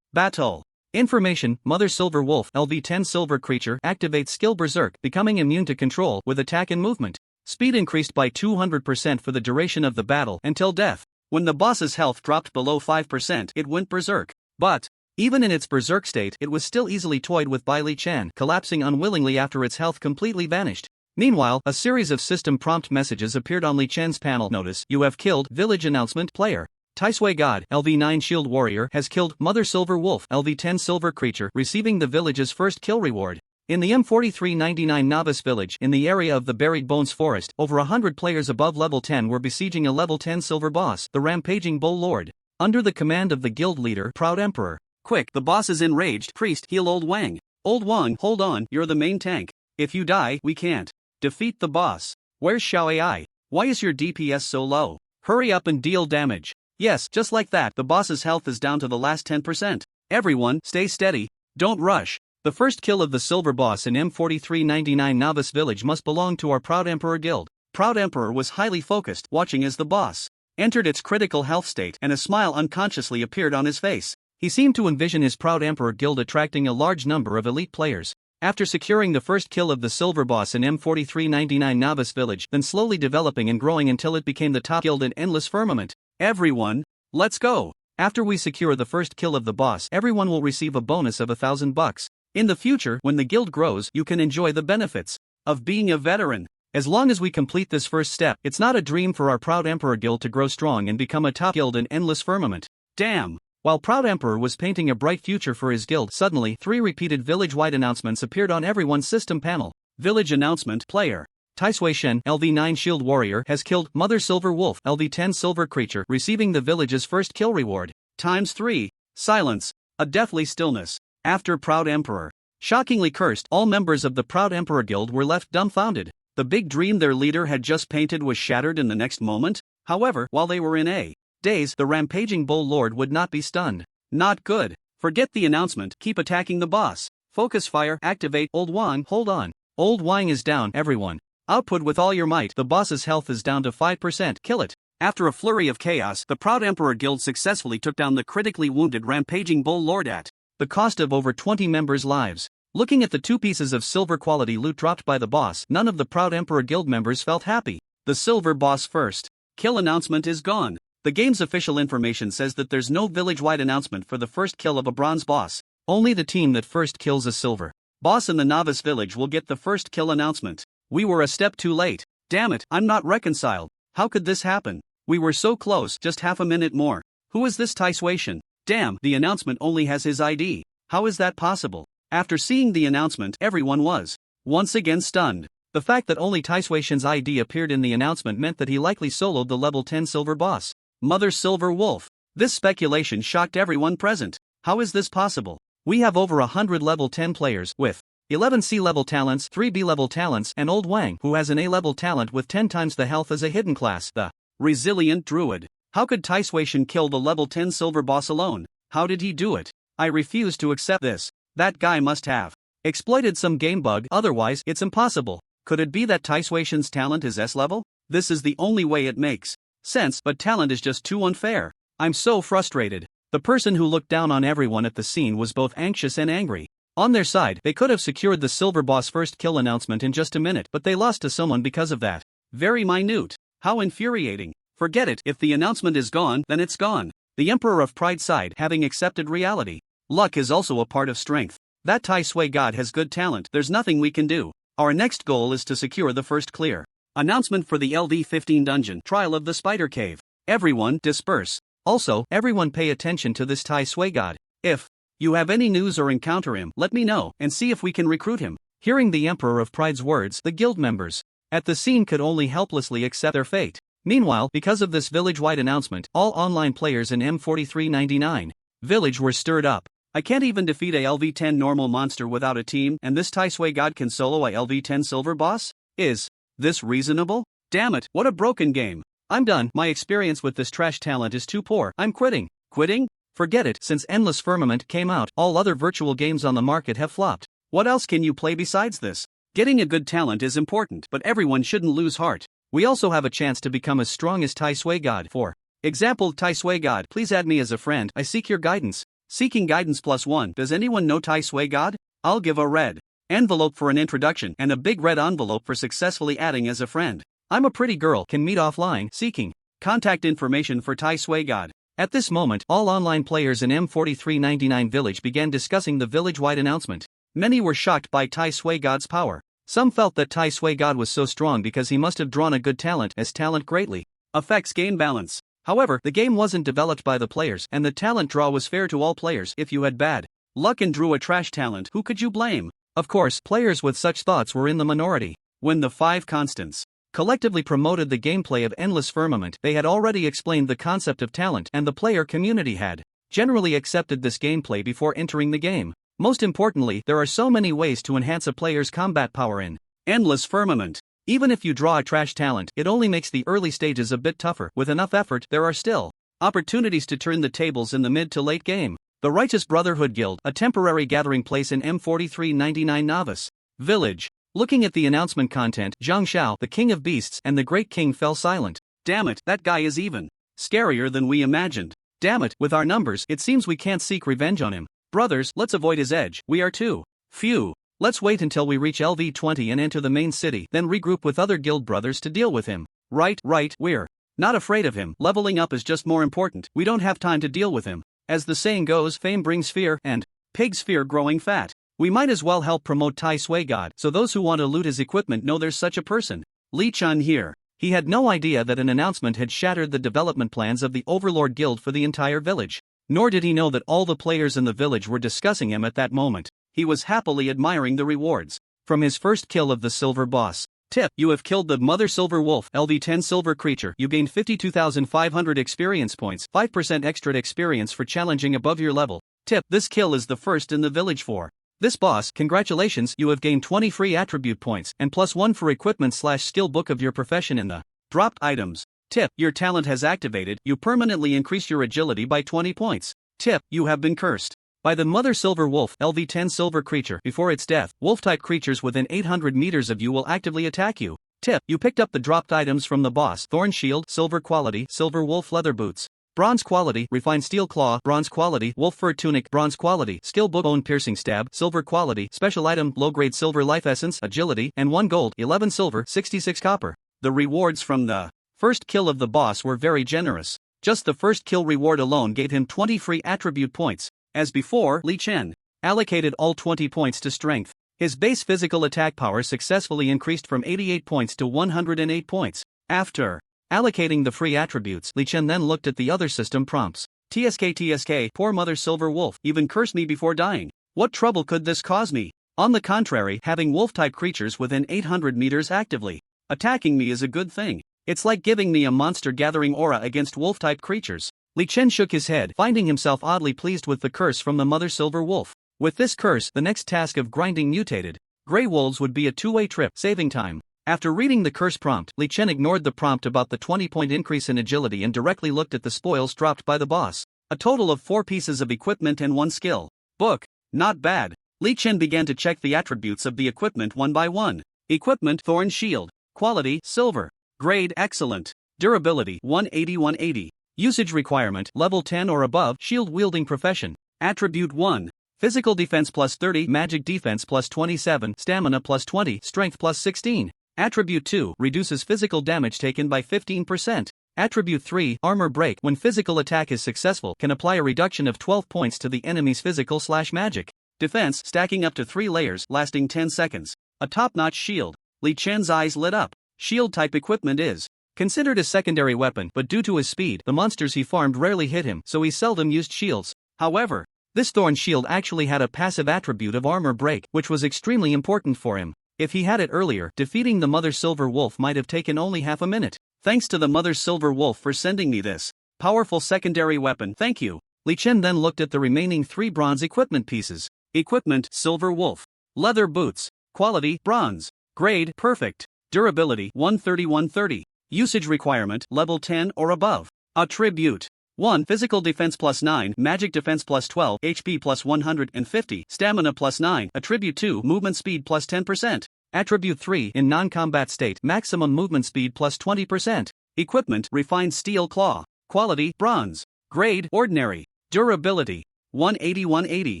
Battle information. Mother silver wolf, LV10 silver creature, activates skill berserk, becoming immune to control with attack and movement. Speed increased by 200% for the duration of the battle until death. When the boss's health dropped below 5%, it went berserk. But even in its berserk state, it was still easily toyed with by Li Chen, collapsing unwillingly after its health completely vanished. Meanwhile, a series of system prompt messages appeared on Li Chen's panel. Notice, you have killed village announcement player. Taisui God, LV9 Shield Warrior, has killed Mother Silver Wolf, LV10 Silver Creature, receiving the village's first kill reward. In the M4399 Novice Village, in the area of the Buried Bones Forest, over 100 players above level 10 were besieging a level 10 silver boss, the Rampaging Bull Lord, under the command of the guild leader, Proud Emperor. Quick, the boss is enraged. Priest, heal Old Wang. Old Wang, hold on, you're the main tank. If you die, we can't defeat the boss. Where's Xiao AI? Why is your DPS so low? Hurry up and deal damage. Yes, just like that, the boss's health is down to the last 10%. Everyone, stay steady. Don't rush. The first kill of the silver boss in M4399 Novice Village must belong to our Proud Emperor guild. Proud Emperor was highly focused, watching as the boss entered its critical health state, and a smile unconsciously appeared on his face. He seemed to envision his Proud Emperor guild attracting a large number of elite players. After securing the first kill of the silver boss in M4399 Novice Village, then slowly developing and growing until it became the top guild in Endless Firmament. Everyone, let's go. After we secure the first kill of the boss, everyone will receive a bonus of $1,000. In the future, when the guild grows, you can enjoy the benefits of being a veteran. As long as we complete this first step, it's not a dream for our Proud Emperor guild to grow strong and become a top guild in Endless Firmament. Damn. While Proud Emperor was painting a bright future for his guild, suddenly 3 repeated village-wide announcements appeared on everyone's system panel. Village announcement, player Taisui Shen, LV9 Shield Warrior, has killed Mother Silver Wolf, LV10 Silver Creature, receiving the village's first kill reward. ×3. Silence. A deathly stillness. After Proud Emperor shockingly cursed, all members of the Proud Emperor Guild were left dumbfounded. The big dream their leader had just painted was shattered in the next moment. However, while they were in a daze, the Rampaging Bull Lord would not be stunned. Not good. Forget the announcement, keep attacking the boss. Focus fire, activate. Old Wang, hold on. Old Wang is down, everyone. Output with all your might. The boss's health is down to 5%. Kill it. After a flurry of chaos, the Proud Emperor Guild successfully took down the critically wounded Rampaging Bull Lord at the cost of over 20 members' lives. Looking at the 2 pieces of silver quality loot dropped by the boss, none of the Proud Emperor Guild members felt happy. The silver boss first kill announcement is gone. The game's official information says that there's no village-wide announcement for the first kill of a bronze boss. Only the team that first kills a silver boss in the novice village will get the first kill announcement. We were a step too late. Damn it, I'm not reconciled. How could this happen? We were so close, just half a minute more. Who is this Taisui Shen? Damn, the announcement only has his ID. How is that possible? After seeing the announcement, everyone was once again stunned. The fact that only Tai Shuixian's ID appeared in the announcement meant that he likely soloed the level 10 silver boss, Mother Silver Wolf. This speculation shocked everyone present. How is this possible? We have over 100 level 10 players with 11 C-level talents, 3 B-level talents, and Old Wang, who has an A-level talent with 10 times the health as a hidden class, the Resilient Druid. How could Tai Shuixian kill the level 10 silver boss alone? How did he do it? I refuse to accept this. That guy must have exploited some game bug, otherwise it's impossible. Could it be that Tai Shuixian's talent is S-level? This is the only way it makes sense, but talent is just too unfair. I'm so frustrated. The person who looked down on everyone at the scene was both anxious and angry. On their side, they could have secured the silver boss first kill announcement in just a minute, but they lost to someone because of that. Very minute. How infuriating. Forget it, if the announcement is gone, then it's gone. The Emperor of Pride sighed, having accepted reality. Luck is also a part of strength. That Tai Sui god has good talent, there's nothing we can do. Our next goal is to secure the first clear announcement for the LV15 dungeon, Trial of the Spider Cave. Everyone, disperse. Also, everyone pay attention to this Tai Sui god. If you have any news or encounter him, let me know, and see if we can recruit him. Hearing the Emperor of Pride's words, the guild members at the scene could only helplessly accept their fate. Meanwhile, because of this village-wide announcement, all online players in M4399 village were stirred up. I can't even defeat a LV10 normal monster without a team, and this Tai Sui god can solo a LV10 silver boss? Is this reasonable? Damn it, what a broken game. I'm done, my experience with this trash talent is too poor, I'm quitting. Quitting? Forget it, since Endless Firmament came out, all other virtual games on the market have flopped. What else can you play besides this? Getting a good talent is important, but everyone shouldn't lose heart. We also have a chance to become as strong as Tai Sui god. For example, Tai Sui god, please add me as a friend, I seek your guidance. Seeking guidance +1. Does anyone know Tai Sui god? I'll give a red envelope for an introduction and a big red envelope for successfully adding as a friend. I'm a pretty girl, can meet offline. Seeking contact information for Tai Sui god. At this moment, all online players in M4399 village began discussing the village-wide announcement. Many were shocked by Tai Sui god's power. Some felt that Tai Sui god was so strong because he must have drawn a good talent, as talent greatly affects game balance. However, the game wasn't developed by the players, and the talent draw was fair to all players. If you had bad luck and drew a trash talent, who could you blame? Of course, players with such thoughts were in the minority. When the 5 constants collectively promoted the gameplay of Endless Firmament, they had already explained the concept of talent, and the player community had generally accepted this gameplay before entering the game. Most importantly, there are so many ways to enhance a player's combat power in Endless Firmament. Even if you draw a trash talent, it only makes the early stages a bit tougher. With enough effort, there are still opportunities to turn the tables in the mid to late game. The Righteous Brotherhood Guild, a temporary gathering place in M4399 Novice Village. Looking at the announcement content, Zhang Xiao, the King of Beasts, and the Great King fell silent. Damn it, that guy is even scarier than we imagined. Damn it, with our numbers, it seems we can't seek revenge on him. Brothers, let's avoid his edge, we are too few. Let's wait until we reach LV20 and enter the main city, then regroup with other guild brothers to deal with him. Right, we're not afraid of him, leveling up is just more important, we don't have time to deal with him. As the saying goes, fame brings fear, and pigs fear growing fat. We might as well help promote Tai Sui god, so those who want to loot his equipment know there's such a person. Li Chun here. He had no idea that an announcement had shattered the development plans of the Overlord Guild for the entire village. Nor did he know that all the players in the village were discussing him at that moment. He was happily admiring the rewards from his first kill of the silver boss. Tip: you have killed the Mother Silver Wolf, LV10 silver creature. You gained 52,500 experience points, 5% extra experience for challenging above your level. Tip: this kill is the first in the village for this boss. Congratulations, you have gained 20 free attribute points, and +1 for equipment/skill book of your profession in the dropped items. Tip: your talent has activated, you permanently increase your agility by 20 points. Tip: you have been cursed by the Mother Silver Wolf, LV10 silver creature. Before its death, wolf-type creatures within 800 meters of you will actively attack you. Tip: you picked up the dropped items from the boss. Thorn Shield, silver quality, silver wolf leather boots. Bronze quality, refined steel claw, bronze quality, wolf fur tunic, bronze quality, skill book, bone piercing stab, silver quality, special item, low grade silver life essence, agility, and 1 gold, 11 silver, 66 copper. The rewards from the first kill of the boss were very generous. Just the first kill reward alone gave him 20 free attribute points. As before, Li Chen allocated all 20 points to strength. His base physical attack power successfully increased from 88 points to 108 points. After allocating the free attributes, Li Chen then looked at the other system prompts. TSK, poor Mother Silver Wolf, even cursed me before dying. What trouble could this cause me? On the contrary, having wolf-type creatures within 800 meters actively attacking me is a good thing. It's like giving me a monster-gathering aura against wolf-type creatures. Li Chen shook his head, finding himself oddly pleased with the curse from the Mother Silver Wolf. With this curse, the next task of grinding mutated Grey Wolves would be a two-way trip, saving time. After reading the curse prompt, Li Chen ignored the prompt about the 20-point increase in agility and directly looked at the spoils dropped by the boss. A total of 4 pieces of equipment and 1 skill book. Not bad. Li Chen began to check the attributes of the equipment one by one. Equipment: Thorn Shield. Quality: Silver. Grade: Excellent. Durability: 180-180. Usage requirement: Level 10 or above, shield wielding profession. Attribute 1. Physical defense plus 30, magic defense plus 27, stamina plus 20, strength plus 16. Attribute 2. Reduces physical damage taken by 15%. Attribute 3. Armor break. When physical attack is successful, can apply a reduction of 12 points to the enemy's physical/magic defense, stacking up to 3 layers, lasting 10 seconds. A top-notch shield. Li Chen's eyes lit up. Shield-type equipment is considered a secondary weapon, but due to his speed, the monsters he farmed rarely hit him, so he seldom used shields. However, this thorn shield actually had a passive attribute of armor break, which was extremely important for him. If he had it earlier, defeating the Mother Silver Wolf might have taken only half a minute. Thanks to the Mother Silver Wolf for sending me this powerful secondary weapon, thank you. Li Chen then looked at the remaining 3 bronze equipment pieces. Equipment: Silver Wolf. Leather boots. Quality: Bronze. Grade: Perfect. Durability: 130-130. Usage requirement: Level 10 or above. Attribute: 1. Physical defense plus 9, magic defense plus 12, HP plus 150, stamina plus 9. Attribute 2. Movement speed plus 10%. Attribute 3. In non-combat state, maximum movement speed plus 20%. Equipment: Refined Steel Claw. Quality: Bronze. Grade: Ordinary. Durability: 180-180.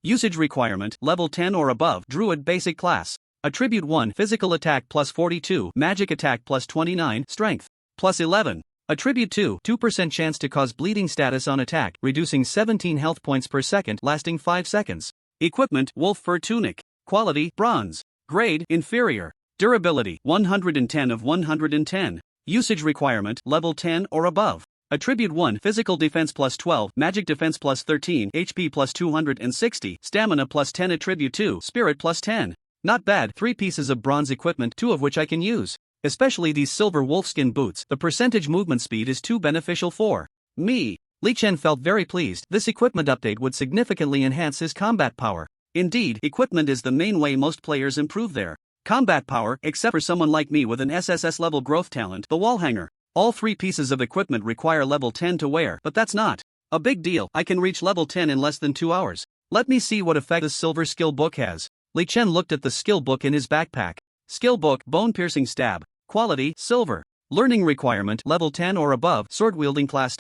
Usage requirement: Level 10 or above, Druid basic class. Attribute 1. Physical attack plus 42, magic attack plus 29, strength plus 11. Attribute 2. 2% chance to cause bleeding status on attack, reducing 17 health points per second, lasting 5 seconds. Equipment: Wolf Fur Tunic. Quality: Bronze. Grade: Inferior. Durability: 110 of 110. Usage requirement: Level 10 or above. Attribute 1. Physical defense plus 12, magic defense plus 13, HP plus 260, stamina plus 10. Attribute 2. Spirit plus 10. Not bad. 3 pieces of bronze equipment, 2 of which I can use. Especially these silver wolfskin boots. The percentage movement speed is too beneficial for me. Li Chen felt very pleased. This equipment update would significantly enhance his combat power. Indeed, equipment is the main way most players improve their combat power, except for someone like me with an SSS level growth talent, the wall hanger. All 3 pieces of equipment require level 10 to wear, but that's not a big deal. I can reach level 10 in less than 2 hours. Let me see what effect this silver skill book has. Li Chen looked at the skill book in his backpack. Skill book: Bone Piercing Stab. Quality: Silver. Learning requirement: Level 10 or above, sword wielding class.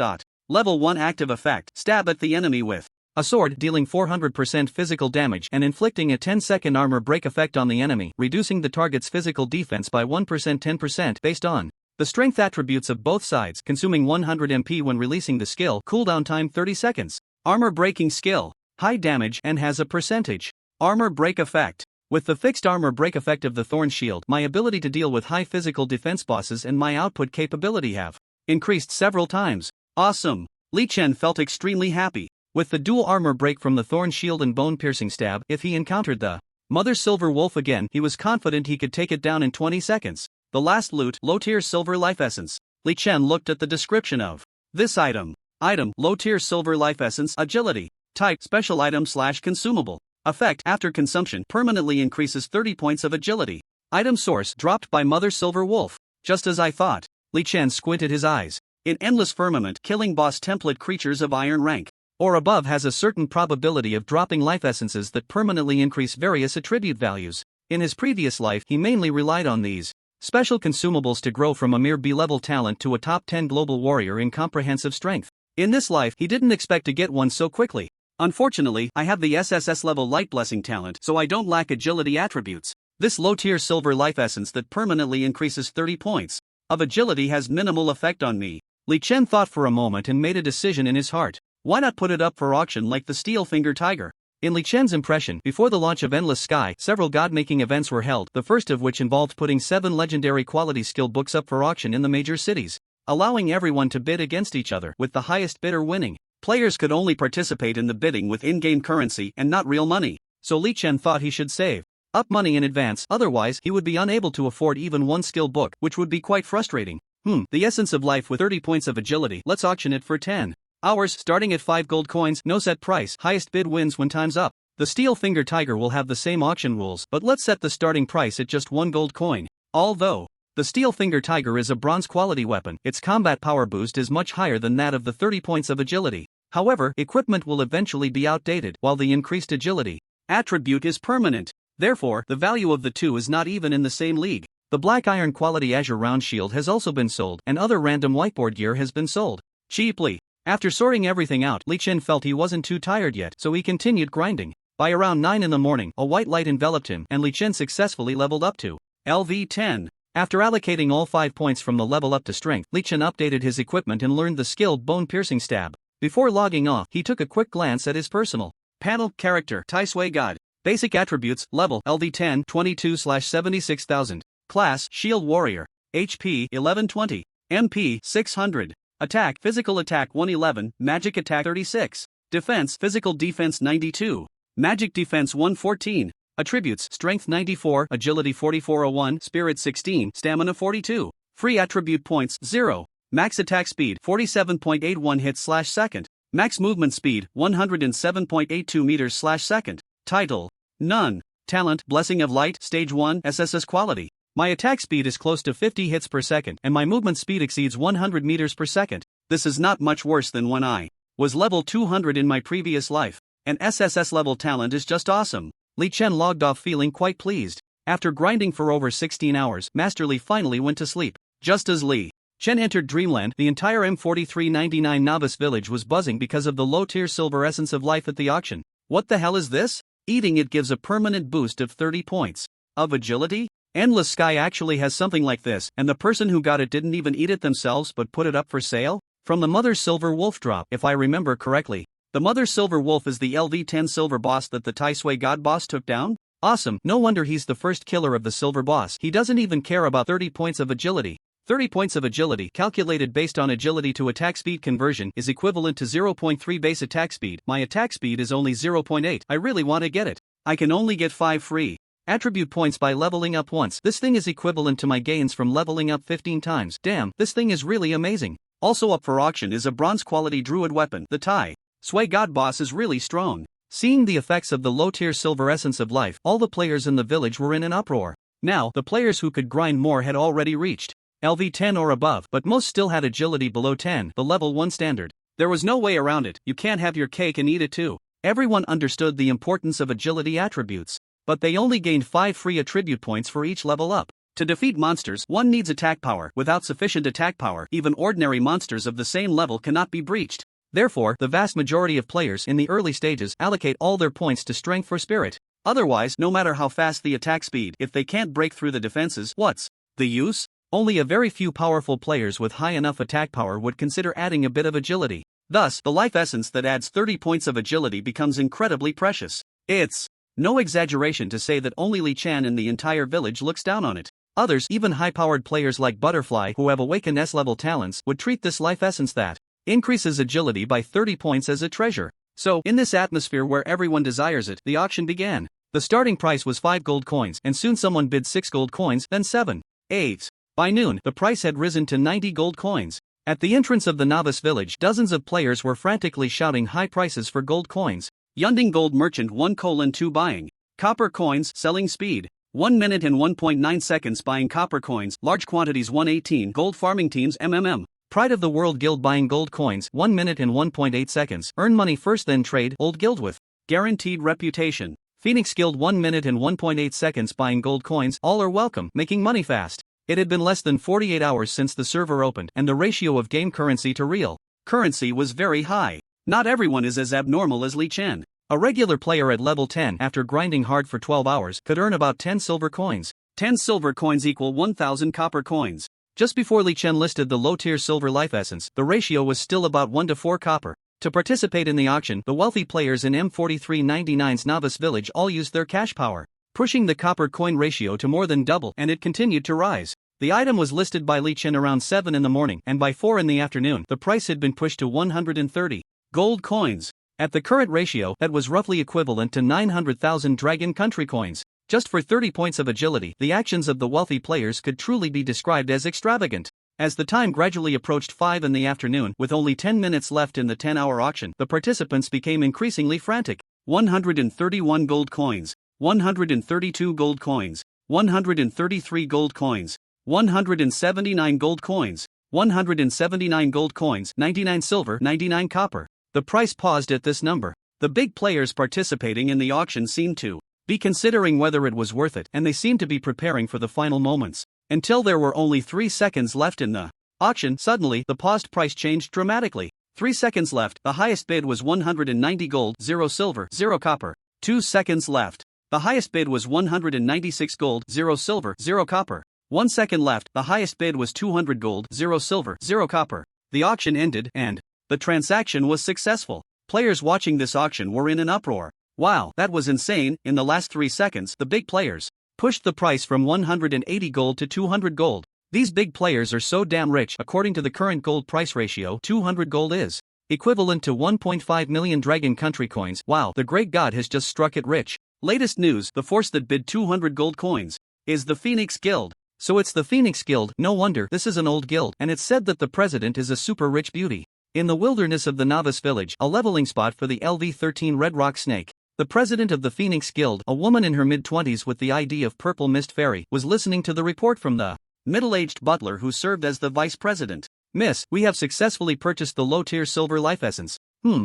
Level 1 active effect: Stab at the enemy with a sword, dealing 400% physical damage and inflicting a 10-second armor break effect on the enemy, reducing the target's physical defense by 1% 10% based on the strength attributes of both sides, consuming 100 MP when releasing the skill, cooldown time 30 seconds. Armor breaking skill: High damage and has a percentage armor break effect. With the fixed armor break effect of the Thorn Shield, my ability to deal with high physical defense bosses and my output capability have increased several times. Awesome! Li Chen felt extremely happy. With the dual armor break from the Thorn Shield and Bone Piercing Stab, if he encountered the Mother Silver Wolf again, he was confident he could take it down in 20 seconds. The last loot: Low-tier Silver Life Essence. Li Chen looked at the description of this item. Item: Low-tier Silver Life Essence. Agility. Type: Special item/consumable. Effect: After consumption, permanently increases 30 points of agility. Item source: dropped by Mother Silver Wolf. Just as I thought. Li Chen squinted his eyes. In Endless Firmament, killing boss template creatures of iron rank or above has a certain probability of dropping life essences that permanently increase various attribute values. In his previous life, he mainly relied on these special consumables to grow from a mere B-level talent to a top 10 global warrior in comprehensive strength. In this life, he didn't expect to get one so quickly. Unfortunately, I have the SSS level Light Blessing talent, so I don't lack agility attributes. This low-tier Silver Life Essence that permanently increases 30 points of agility has minimal effect on me. Li Chen thought for a moment and made a decision in his heart. Why not put it up for auction like the Steel Finger Tiger? In Li Chen's impression, before the launch of Endless Sky, several god-making events were held, the first of which involved putting 7 legendary quality skill books up for auction in the major cities, allowing everyone to bid against each other, with the highest bidder winning. Players could only participate in the bidding with in-game currency and not real money. so Li Chen thought he should save up money in advance, otherwise he would be unable to afford even one skill book, which would be quite frustrating. The essence of life with 30 points of agility, let's auction it for 10 hours, starting at 5 gold coins, no set price, highest bid wins when time's up. The Steel Finger Tiger will have the same auction rules, but let's set the starting price at just 1 gold coin. Although the Steel Finger Tiger is a bronze quality weapon, its combat power boost is much higher than that of the 30 points of agility. However, equipment will eventually be outdated, while the increased agility attribute is permanent. Therefore, the value of the two is not even in the same league. The Black Iron quality Azure Round Shield has also been sold, and other random whiteboard gear has been sold cheaply. After sorting everything out, Li Chen felt he wasn't too tired yet, so he continued grinding. By around 9 in the morning, a white light enveloped him, and Li Chen successfully leveled up to LV10. After allocating all 5 points from the level up to strength, Li Chen updated his equipment and learned the skilled bone-piercing stab. Before logging off, he took a quick glance at his personal panel. Character, Tai Sui God. Basic attributes, level, LV10, 22/76,000. Class, Shield Warrior. HP, 1120. MP, 600. Attack, Physical Attack 111, Magic Attack 36. Defense, Physical Defense 92. Magic Defense 114. Attributes, Strength 94, Agility 4401, Spirit 16, Stamina 42. Free attribute points, 0. Max attack speed, 47.81 hits/second. Max movement speed, 107.82 meters/second. Title, None. Talent, Blessing of Light, Stage 1, SSS quality. My attack speed is close to 50 hits per second, and my movement speed exceeds 100 meters per second. This is not much worse than when I was level 200 in my previous life. An SSS level talent is just awesome. Li Chen logged off feeling quite pleased. After grinding for over 16 hours, Master Li finally went to sleep. Just as Li Chen entered Dreamland, the entire M4399 novice village was buzzing because of the low-tier silver essence of life at the auction. What the hell is this? Eating it gives a permanent boost of 30 points of agility? Endless Sky actually has something like this, and the person who got it didn't even eat it themselves but put it up for sale? From the Mother Silver Wolf drop, if I remember correctly. The Mother Silver Wolf is the LV10 silver boss that the Tai Sui God boss took down? Awesome, no wonder he's the first killer of the silver boss. He doesn't even care about 30 points of agility. 30 points of agility, calculated based on agility to attack speed conversion, is equivalent to 0.3 base attack speed. My attack speed is only 0.8. I really want to get it. I can only get 5 free attribute points by leveling up once. This thing is equivalent to my gains from leveling up 15 times. Damn, this thing is really amazing. Also up for auction is a bronze quality druid weapon. The Tai Sui God boss is really strong. Seeing the effects of the low-tier silver essence of life, all the players in the village were in an uproar. Now, the players who could grind more had already reached LV10 or above, but most still had agility below 10, the level 1 standard. There was no way around it. You can't have your cake and eat it too. Everyone understood the importance of agility attributes, but they only gained 5 free attribute points for each level up. To defeat monsters, one needs attack power. Without sufficient attack power, even ordinary monsters of the same level cannot be breached. Therefore, the vast majority of players in the early stages allocate all their points to strength for spirit. Otherwise, no matter how fast the attack speed, if they can't break through the defenses, what's the use? Only a very few powerful players with high enough attack power would consider adding a bit of agility. Thus, the life essence that adds 30 points of agility becomes incredibly precious. It's no exaggeration to say that only Li Chen in the entire village looks down on it. Others, even high-powered players like Butterfly who have awakened S-level talents, would treat this life essence that increases agility by 30 points as a treasure. So, in this atmosphere where everyone desires it, the auction began. The starting price was 5 gold coins, and soon someone bid 6 gold coins, then 7, 8. By noon, the price had risen to 90 gold coins. At the entrance of the novice village, dozens of players were frantically shouting high prices for gold coins. Yunding Gold Merchant 1:2 buying copper coins, selling speed 1 minute and 1.9 seconds buying copper coins, large quantities 118 gold farming teams MMM. Pride of the World Guild buying gold coins 1 minute and 1.8 seconds. Earn money first then trade old guild with guaranteed reputation. Phoenix Guild 1 minute and 1.8 seconds buying gold coins. All are welcome, making money fast. It had been less than 48 hours since the server opened, and the ratio of game currency to real currency was very high. Not everyone is as abnormal as Li Chen. A regular player at level 10, after grinding hard for 12 hours, could earn about 10 silver coins. 10 silver coins equal 1,000 copper coins. Just before Li Chen listed the low-tier silver life essence, the ratio was still about 1 to 4 copper. To participate in the auction, the wealthy players in M4399's novice village all used their cash power, pushing the copper coin ratio to more than double, and it continued to rise. The item was listed by Li Chen around 7 in the morning, and by 4 in the afternoon, the price had been pushed to 130 gold coins. At the current ratio, that was roughly equivalent to 900,000 Dragon Country coins. Just for 30 points of agility, the actions of the wealthy players could truly be described as extravagant. As the time gradually approached 5 in the afternoon, with only 10 minutes left in the 10-hour auction, the participants became increasingly frantic. 131 gold coins, 132 gold coins, 133 gold coins, 179 gold coins, 179 gold coins, 99 silver, 99 copper. The price paused at this number. The big players participating in the auction seemed to be considering whether it was worth it, and they seemed to be preparing for the final moments. Until there were only 3 seconds left in the auction, suddenly the paused price changed dramatically. 3 seconds left, the highest bid was 190 gold, 0 silver, 0 copper. 2 seconds left, the highest bid was 196 gold, 0 silver, 0 copper. 1 second left, the highest bid was 200 gold, 0 silver, 0 copper. The auction ended, and the transaction was successful. Players watching this auction were in an uproar. Wow, that was insane. In the last 3 seconds, the big players pushed the price from 180 gold to 200 gold. These big players are so damn rich. According to the current gold price ratio, 200 gold is equivalent to 1.5 million Dragon Country coins. Wow, the great god has just struck it rich. Latest news, the force that bid 200 gold coins is the Phoenix Guild. So it's the Phoenix Guild, no wonder. This is an old guild, and it's said that the president is a super rich beauty. In the wilderness of the novice village, a leveling spot for the LV-13 Red Rock Snake, the president of the Phoenix Guild, a woman in her mid-20s with the ID of Purple Mist Fairy, was listening to the report from the middle-aged butler who served as the vice president. Miss, we have successfully purchased the low-tier silver life essence.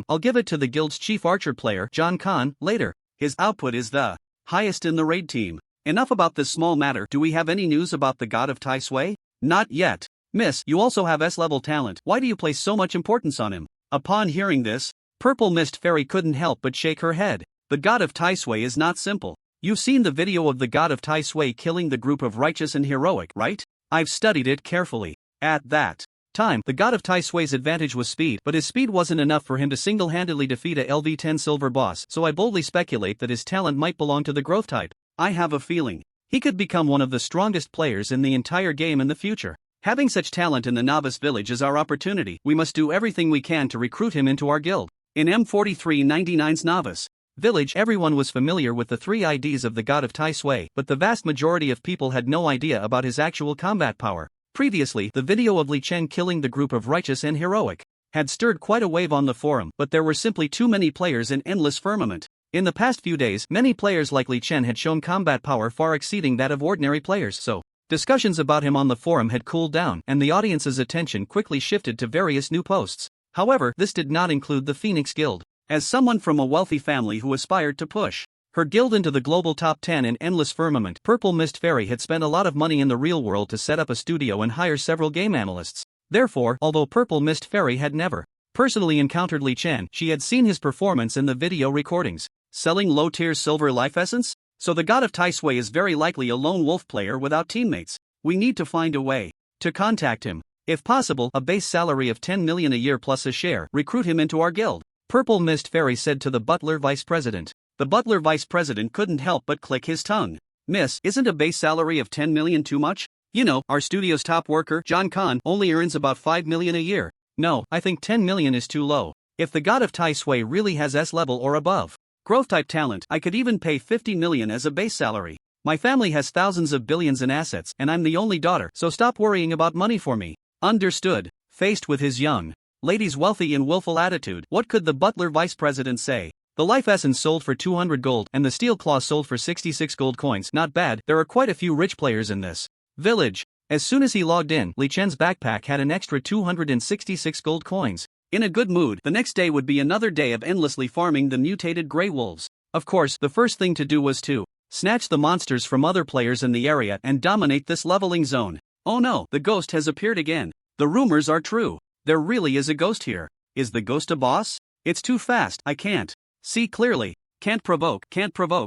I'll give it to the guild's chief archer player, John Khan, later. His output is the highest in the raid team. Enough about this small matter. Do we have any news about the god of Tai Sui? Not yet. Miss, you also have S-level talent. Why do you place so much importance on him? Upon hearing this, Purple Mist Fairy couldn't help but shake her head. The god of Tai Sui is not simple. You've seen the video of the god of Tai Sui killing the group of righteous and heroic, right? I've studied it carefully. At that time, the god of Tai Sui's advantage was speed, but his speed wasn't enough for him to single-handedly defeat a LV-10 silver boss, so I boldly speculate that his talent might belong to the growth type. I have a feeling he could become one of the strongest players in the entire game in the future. Having such talent in the novice village is our opportunity. We must do everything we can to recruit him into our guild. In M4399's novice village, everyone was familiar with the 3 IDs of the god of Tai Sui, but the vast majority of people had no idea about his actual combat power. Previously, the video of Li Chen killing the group of righteous and heroic had stirred quite a wave on the forum, but there were simply too many players in Endless Firmament. In the past few days, many players like Li Chen had shown combat power far exceeding that of ordinary players, so discussions about him on the forum had cooled down, and the audience's attention quickly shifted to various new posts. However, this did not include the Phoenix Guild. As someone from a wealthy family who aspired to push her guild into the global top 10 in Endless Firmament, Purple Mist Fairy had spent a lot of money in the real world to set up a studio and hire several game analysts. Therefore, although Purple Mist Fairy had never personally encountered Li Chen, she had seen his performance in the video recordings. Selling low-tier silver life essence? So the god of Tai Sui is very likely a lone wolf player without teammates. We need to find a way to contact him. If possible, a base salary of 10 million a year plus a share. Recruit him into our guild. Purple Mist Fairy said to the butler vice president. The butler vice president couldn't help but click his tongue. Miss, isn't a base salary of 10 million too much? You know, our studio's top worker, John Khan, only earns about 5 million a year. No, I think 10 million is too low. If the god of Tai Sui really has S level or above growth type talent, I could even pay 50 million as a base salary. My family has thousands of billions in assets, and I'm the only daughter, so stop worrying about money for me. Understood. Faced with his young lady's wealthy and willful attitude, what could the butler vice president say? The life essence sold for 200 gold, and the steel claw sold for 66 gold coins. Not bad. There are quite a few rich players in this village. As soon as he logged in, Li Chen's backpack had an extra 266 gold coins. In a good mood, the next day would be another day of endlessly farming the mutated grey wolves. Of course, the first thing to do was to snatch the monsters from other players in the area and dominate this leveling zone. Oh no, the ghost has appeared again. The rumors are true. There really is a ghost here. Is the ghost a boss? It's too fast, I can't see clearly. Can't provoke,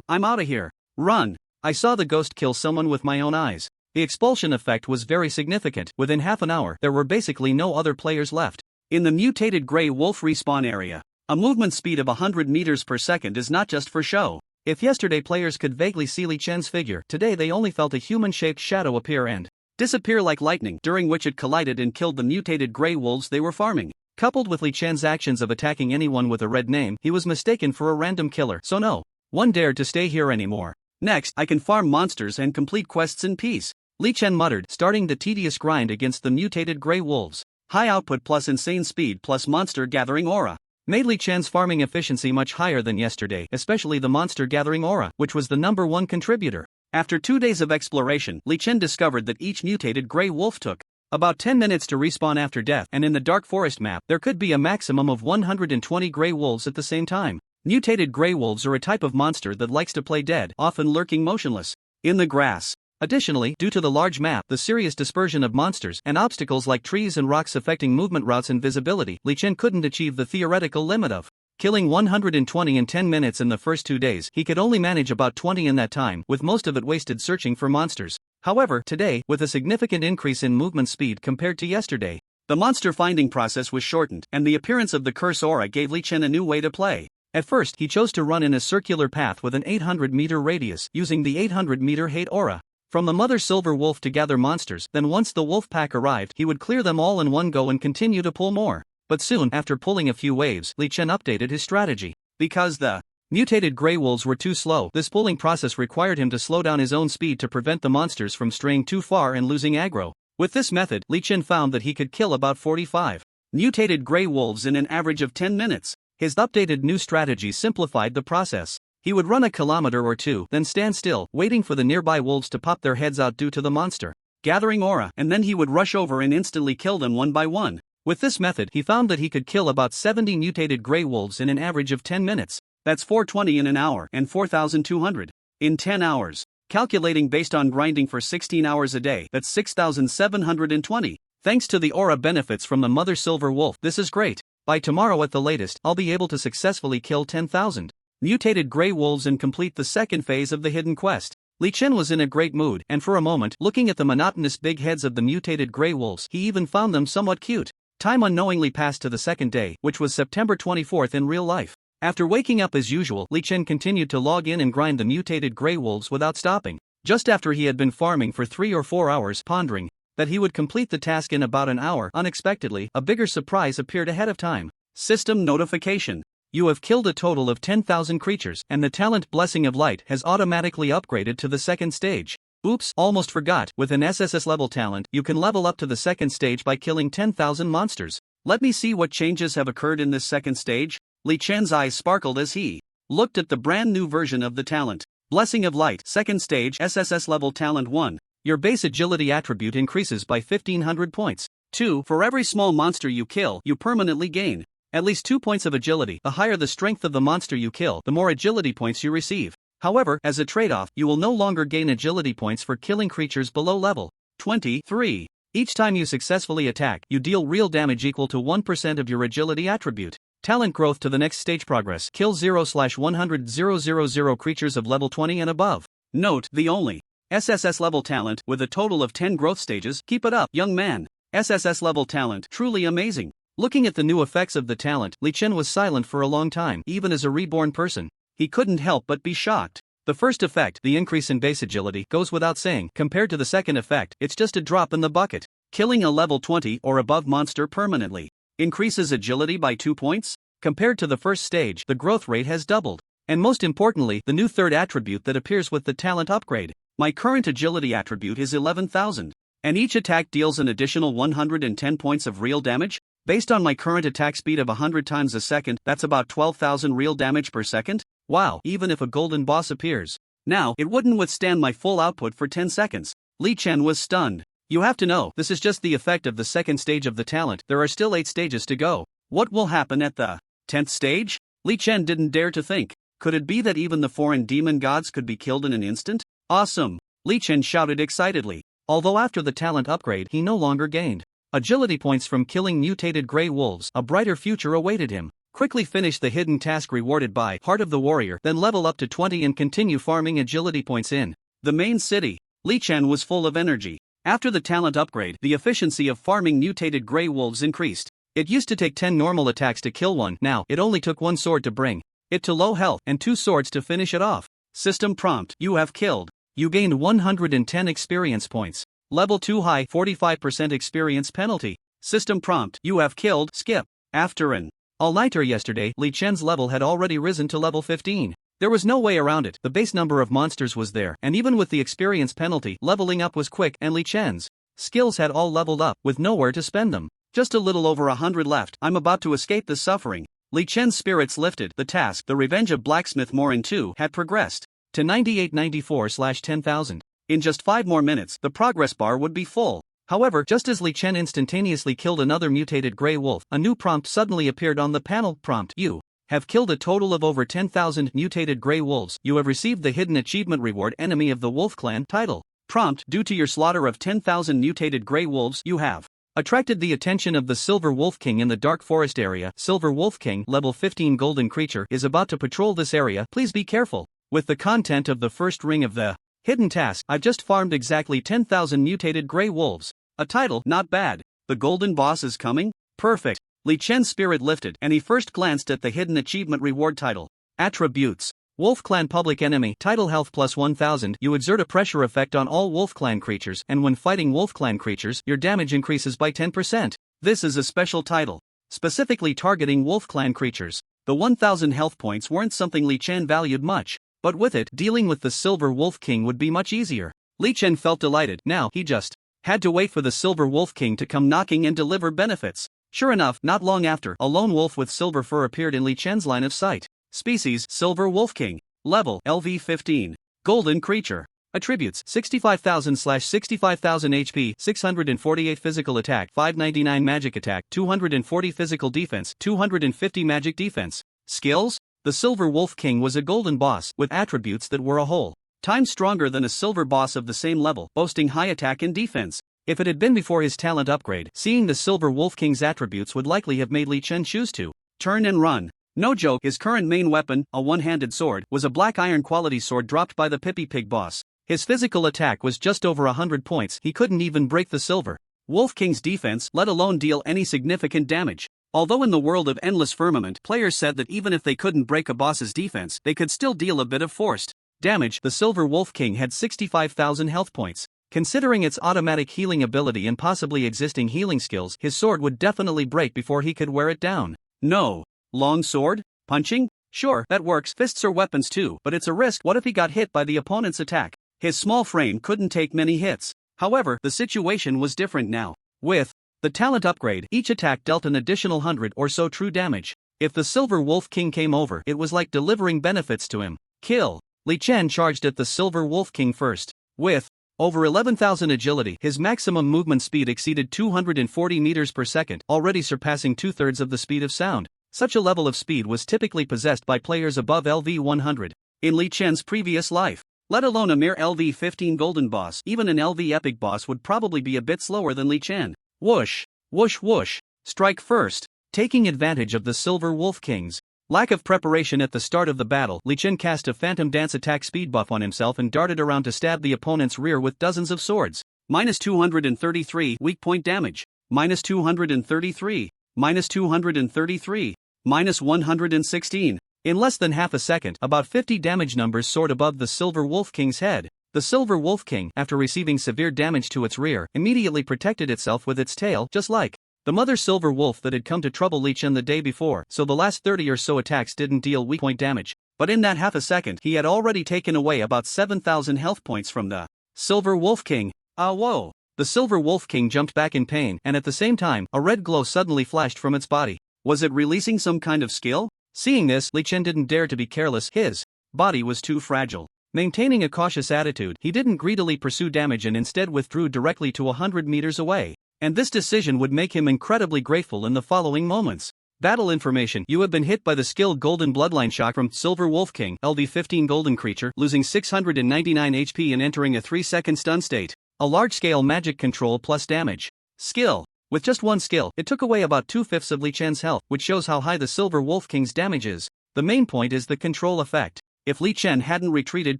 I'm outta here. Run. I saw the ghost kill someone with my own eyes. The expulsion effect was very significant. Within half an hour, there were basically no other players left. In the mutated grey wolf respawn area, a movement speed of 100 meters per second is not just for show. If yesterday players could vaguely see Li Chen's figure, today they only felt a human-shaped shadow appear and disappear like lightning, during which it collided and killed the mutated grey wolves they were farming. Coupled with Li Chen's actions of attacking anyone with a red name, he was mistaken for a random killer, so no one dared to stay here anymore. Next, I can farm monsters and complete quests in peace, Li Chen muttered, starting the tedious grind against the mutated grey wolves. High output plus insane speed plus monster gathering aura made Li Chen's farming efficiency much higher than yesterday, especially the monster gathering aura, which was the #1 contributor. After 2 days of exploration, Li Chen discovered that each mutated grey wolf took about 10 minutes to respawn after death, and in the Dark Forest map, there could be a maximum of 120 grey wolves at the same time. Mutated grey wolves are a type of monster that likes to play dead, often lurking motionless in the grass. Additionally, due to the large map, the serious dispersion of monsters, and obstacles like trees and rocks affecting movement routes and visibility, Li Chen couldn't achieve the theoretical limit of killing 120 in 10 minutes in the first 2 days. He could only manage about 20 in that time, with most of it wasted searching for monsters. However, today, with a significant increase in movement speed compared to yesterday, the monster finding process was shortened, and the appearance of the curse aura gave Li Chen a new way to play. At first, he chose to run in a circular path with an 800-meter radius, using the 800-meter hate aura from the mother silver wolf to gather monsters. Then once the wolf pack arrived, he would clear them all in one go and continue to pull more. But soon, after pulling a few waves, Li Chen updated his strategy. Because the mutated grey wolves were too slow, this pulling process required him to slow down his own speed to prevent the monsters from straying too far and losing aggro. With this method, Li Chen found that he could kill about 45 mutated grey wolves in an average of 10 minutes. His updated new strategy simplified the process. He would run a kilometer or two, then stand still, waiting for the nearby wolves to pop their heads out due to the monster gathering aura, and then he would rush over and instantly kill them one by one. With this method, he found that he could kill about 70 mutated grey wolves in an average of 10 minutes. That's 420 in an hour, and 4,200 in 10 hours. Calculating based on grinding for 16 hours a day, that's 6,720. Thanks to the aura benefits from the mother silver wolf, this is great. By tomorrow at the latest, I'll be able to successfully kill 10,000 mutated grey wolves and complete the second phase of the hidden quest. Li Chen was in a great mood, and for a moment, looking at the monotonous big heads of the mutated grey wolves, he even found them somewhat cute. Time unknowingly passed to the second day, which was September 24th in real life. After waking up as usual, Li Chen continued to log in and grind the mutated grey wolves without stopping. Just after he had been farming for 3 or 4 hours, pondering that he would complete the task in about an hour, unexpectedly, a bigger surprise appeared ahead of time. System notification. You have killed a total of 10,000 creatures, and the talent Blessing of Light has automatically upgraded to the second stage. Oops, almost forgot, with an SSS level talent, you can level up to the second stage by killing 10,000 monsters. Let me see what changes have occurred in this second stage. Li Chen's eyes sparkled as he looked at the brand new version of the talent. Blessing of Light, second stage, SSS level talent 1. Your base agility attribute increases by 1,500 points. 2. For every small monster you kill, you permanently gain at least 2 points of agility. The higher the strength of the monster you kill, the more agility points you receive. However, as a trade-off, you will no longer gain agility points for killing creatures below level 23. Each time you successfully attack, you deal real damage equal to 1% of your agility attribute. Talent growth to the next stage progress. Kill 0/100,000 creatures of level 20 and above. Note, the only SSS level talent with a total of 10 growth stages. Keep it up, young man. SSS level talent, truly amazing. Looking at the new effects of the talent, Li Chen was silent for a long time. Even as a reborn person, he couldn't help but be shocked. The first effect, the increase in base agility, goes without saying. Compared to the second effect, it's just a drop in the bucket. Killing a level 20 or above monster permanently increases agility by 2 points. Compared to the first stage, the growth rate has doubled. And most importantly, the new third attribute that appears with the talent upgrade. My current agility attribute is 11,000. And each attack deals an additional 110 points of real damage. Based on my current attack speed of 100 times a second, that's about 12,000 real damage per second. Wow, even if a golden boss appears now, it wouldn't withstand my full output for 10 seconds. Li Chen was stunned. You have to know, this is just the effect of the second stage of the talent. There are still 8 stages to go. What will happen at the 10th stage? Li Chen didn't dare to think. Could it be that even the foreign demon gods could be killed in an instant? Awesome! Li Chen shouted excitedly. Although after the talent upgrade, he no longer gained agility points from killing mutated grey wolves, a brighter future awaited him. Quickly finish the hidden task rewarded by Heart of the Warrior, then level up to 20 and continue farming agility points in the main city. Li Chen was full of energy. After the talent upgrade, the efficiency of farming mutated grey wolves increased. It used to take 10 normal attacks to kill one, now it only took 1 sword to bring it to low health, and 2 swords to finish it off. System prompt, you have killed. You gained 110 experience points. Level 2 high, 45% experience penalty. System prompt, you have killed, skip. After an all-nighter yesterday, Li Chen's level had already risen to level 15. There was no way around it, the base number of monsters was there, and even with the experience penalty, leveling up was quick, and Li Chen's skills had all leveled up, with nowhere to spend them. Just a little over 100 left, I'm about to escape the suffering. Li Chen's spirits lifted, the task, The Revenge of Blacksmith Morin 2, had progressed to 9894/10,000. In just 5 more minutes, the progress bar would be full. However, just as Li Chen instantaneously killed another mutated grey wolf, a new prompt suddenly appeared on the panel. Prompt: You have killed a total of over 10,000 mutated grey wolves. You have received the hidden achievement reward Enemy of the Wolf Clan title. Prompt: Due to your slaughter of 10,000 mutated grey wolves, you have attracted the attention of the Silver Wolf King in the Dark Forest area. Silver Wolf King, level 15 golden creature, is about to patrol this area. Please be careful. With the content of the first ring of the hidden task, I've just farmed exactly 10,000 mutated grey wolves. A title, not bad. The golden boss is coming? Perfect. Li Chen's spirit lifted, and he first glanced at the hidden achievement reward title. Attributes: Wolf Clan Public Enemy title, health plus 1000. You exert a pressure effect on all Wolf Clan creatures, and when fighting Wolf Clan creatures, your damage increases by 10%. This is a special title, specifically targeting Wolf Clan creatures. The 1000 health points weren't something Li Chen valued much, but with it, dealing with the Silver Wolf King would be much easier. Li Chen felt delighted. Now, he just had to wait for the Silver Wolf King to come knocking and deliver benefits. Sure enough, not long after, a lone wolf with silver fur appeared in Li Chen's line of sight. Species: Silver Wolf King. Level: LV 15. Golden creature. Attributes: 65,000/65,000 HP, 648 physical attack, 599 magic attack, 240 physical defense, 250 magic defense. Skills: The Silver Wolf King was a golden boss, with attributes that were a whole time stronger than a silver boss of the same level, boasting high attack and defense. If it had been before his talent upgrade, seeing the Silver Wolf King's attributes would likely have made Li Chen choose to turn and run. No joke, his current main weapon, a one-handed sword, was a black iron quality sword dropped by the Pippy Pig boss. His physical attack was just over 100 points, he couldn't even break the Silver Wolf King's defense, let alone deal any significant damage. Although in the world of Endless Firmament, players said that even if they couldn't break a boss's defense, they could still deal a bit of forced damage. The Silver Wolf King had 65,000 health points. Considering its automatic healing ability and possibly existing healing skills, his sword would definitely break before he could wear it down. No. Long sword? Punching? Sure, that works. Fists are weapons too, but it's a risk. What if he got hit by the opponent's attack? His small frame couldn't take many hits. However, the situation was different now. With the talent upgrade, each attack dealt an additional 100 or so true damage. If the Silver Wolf King came over, it was like delivering benefits to him. Kill. Li Chen charged at the Silver Wolf King first. With over 11,000 agility, his maximum movement speed exceeded 240 meters per second, already surpassing 2/3 of the speed of sound. Such a level of speed was typically possessed by players above LV 100 in Li Chen's previous life. Let alone a mere LV 15 golden boss, even an LV epic boss would probably be a bit slower than Li Chen. Whoosh, whoosh whoosh, strike first. Taking advantage of the Silver Wolf King's lack of preparation at the start of the battle, Li Chen cast a Phantom Dance attack speed buff on himself and darted around to stab the opponent's rear with dozens of swords. -233 weak point damage. -233. -233. -116. In less than half a second, about 50 damage numbers soared above the Silver Wolf King's head. The Silver Wolf King, after receiving severe damage to its rear, immediately protected itself with its tail, just like the mother silver wolf that had come to trouble Li Chen the day before, so the last 30 or so attacks didn't deal weak point damage. But in that half a second, he had already taken away about 7,000 health points from the Silver Wolf King. Whoa! The Silver Wolf King jumped back in pain, and at the same time, a red glow suddenly flashed from its body. Was it releasing some kind of skill? Seeing this, Li Chen didn't dare to be careless. His body was too fragile. Maintaining a cautious attitude, he didn't greedily pursue damage and instead withdrew directly to 100 meters away. And this decision would make him incredibly grateful in the following moments. Battle information: You have been hit by the skilled Golden Bloodline Shock from Silver Wolf King, LV 15 golden creature, losing 699 HP and entering a 3-second stun state. A large-scale magic control plus damage. Skill: With just one skill, it took away about 2/5 of Li Chen's health, which shows how high the Silver Wolf King's damage is. The main point is the control effect. If Li Chen hadn't retreated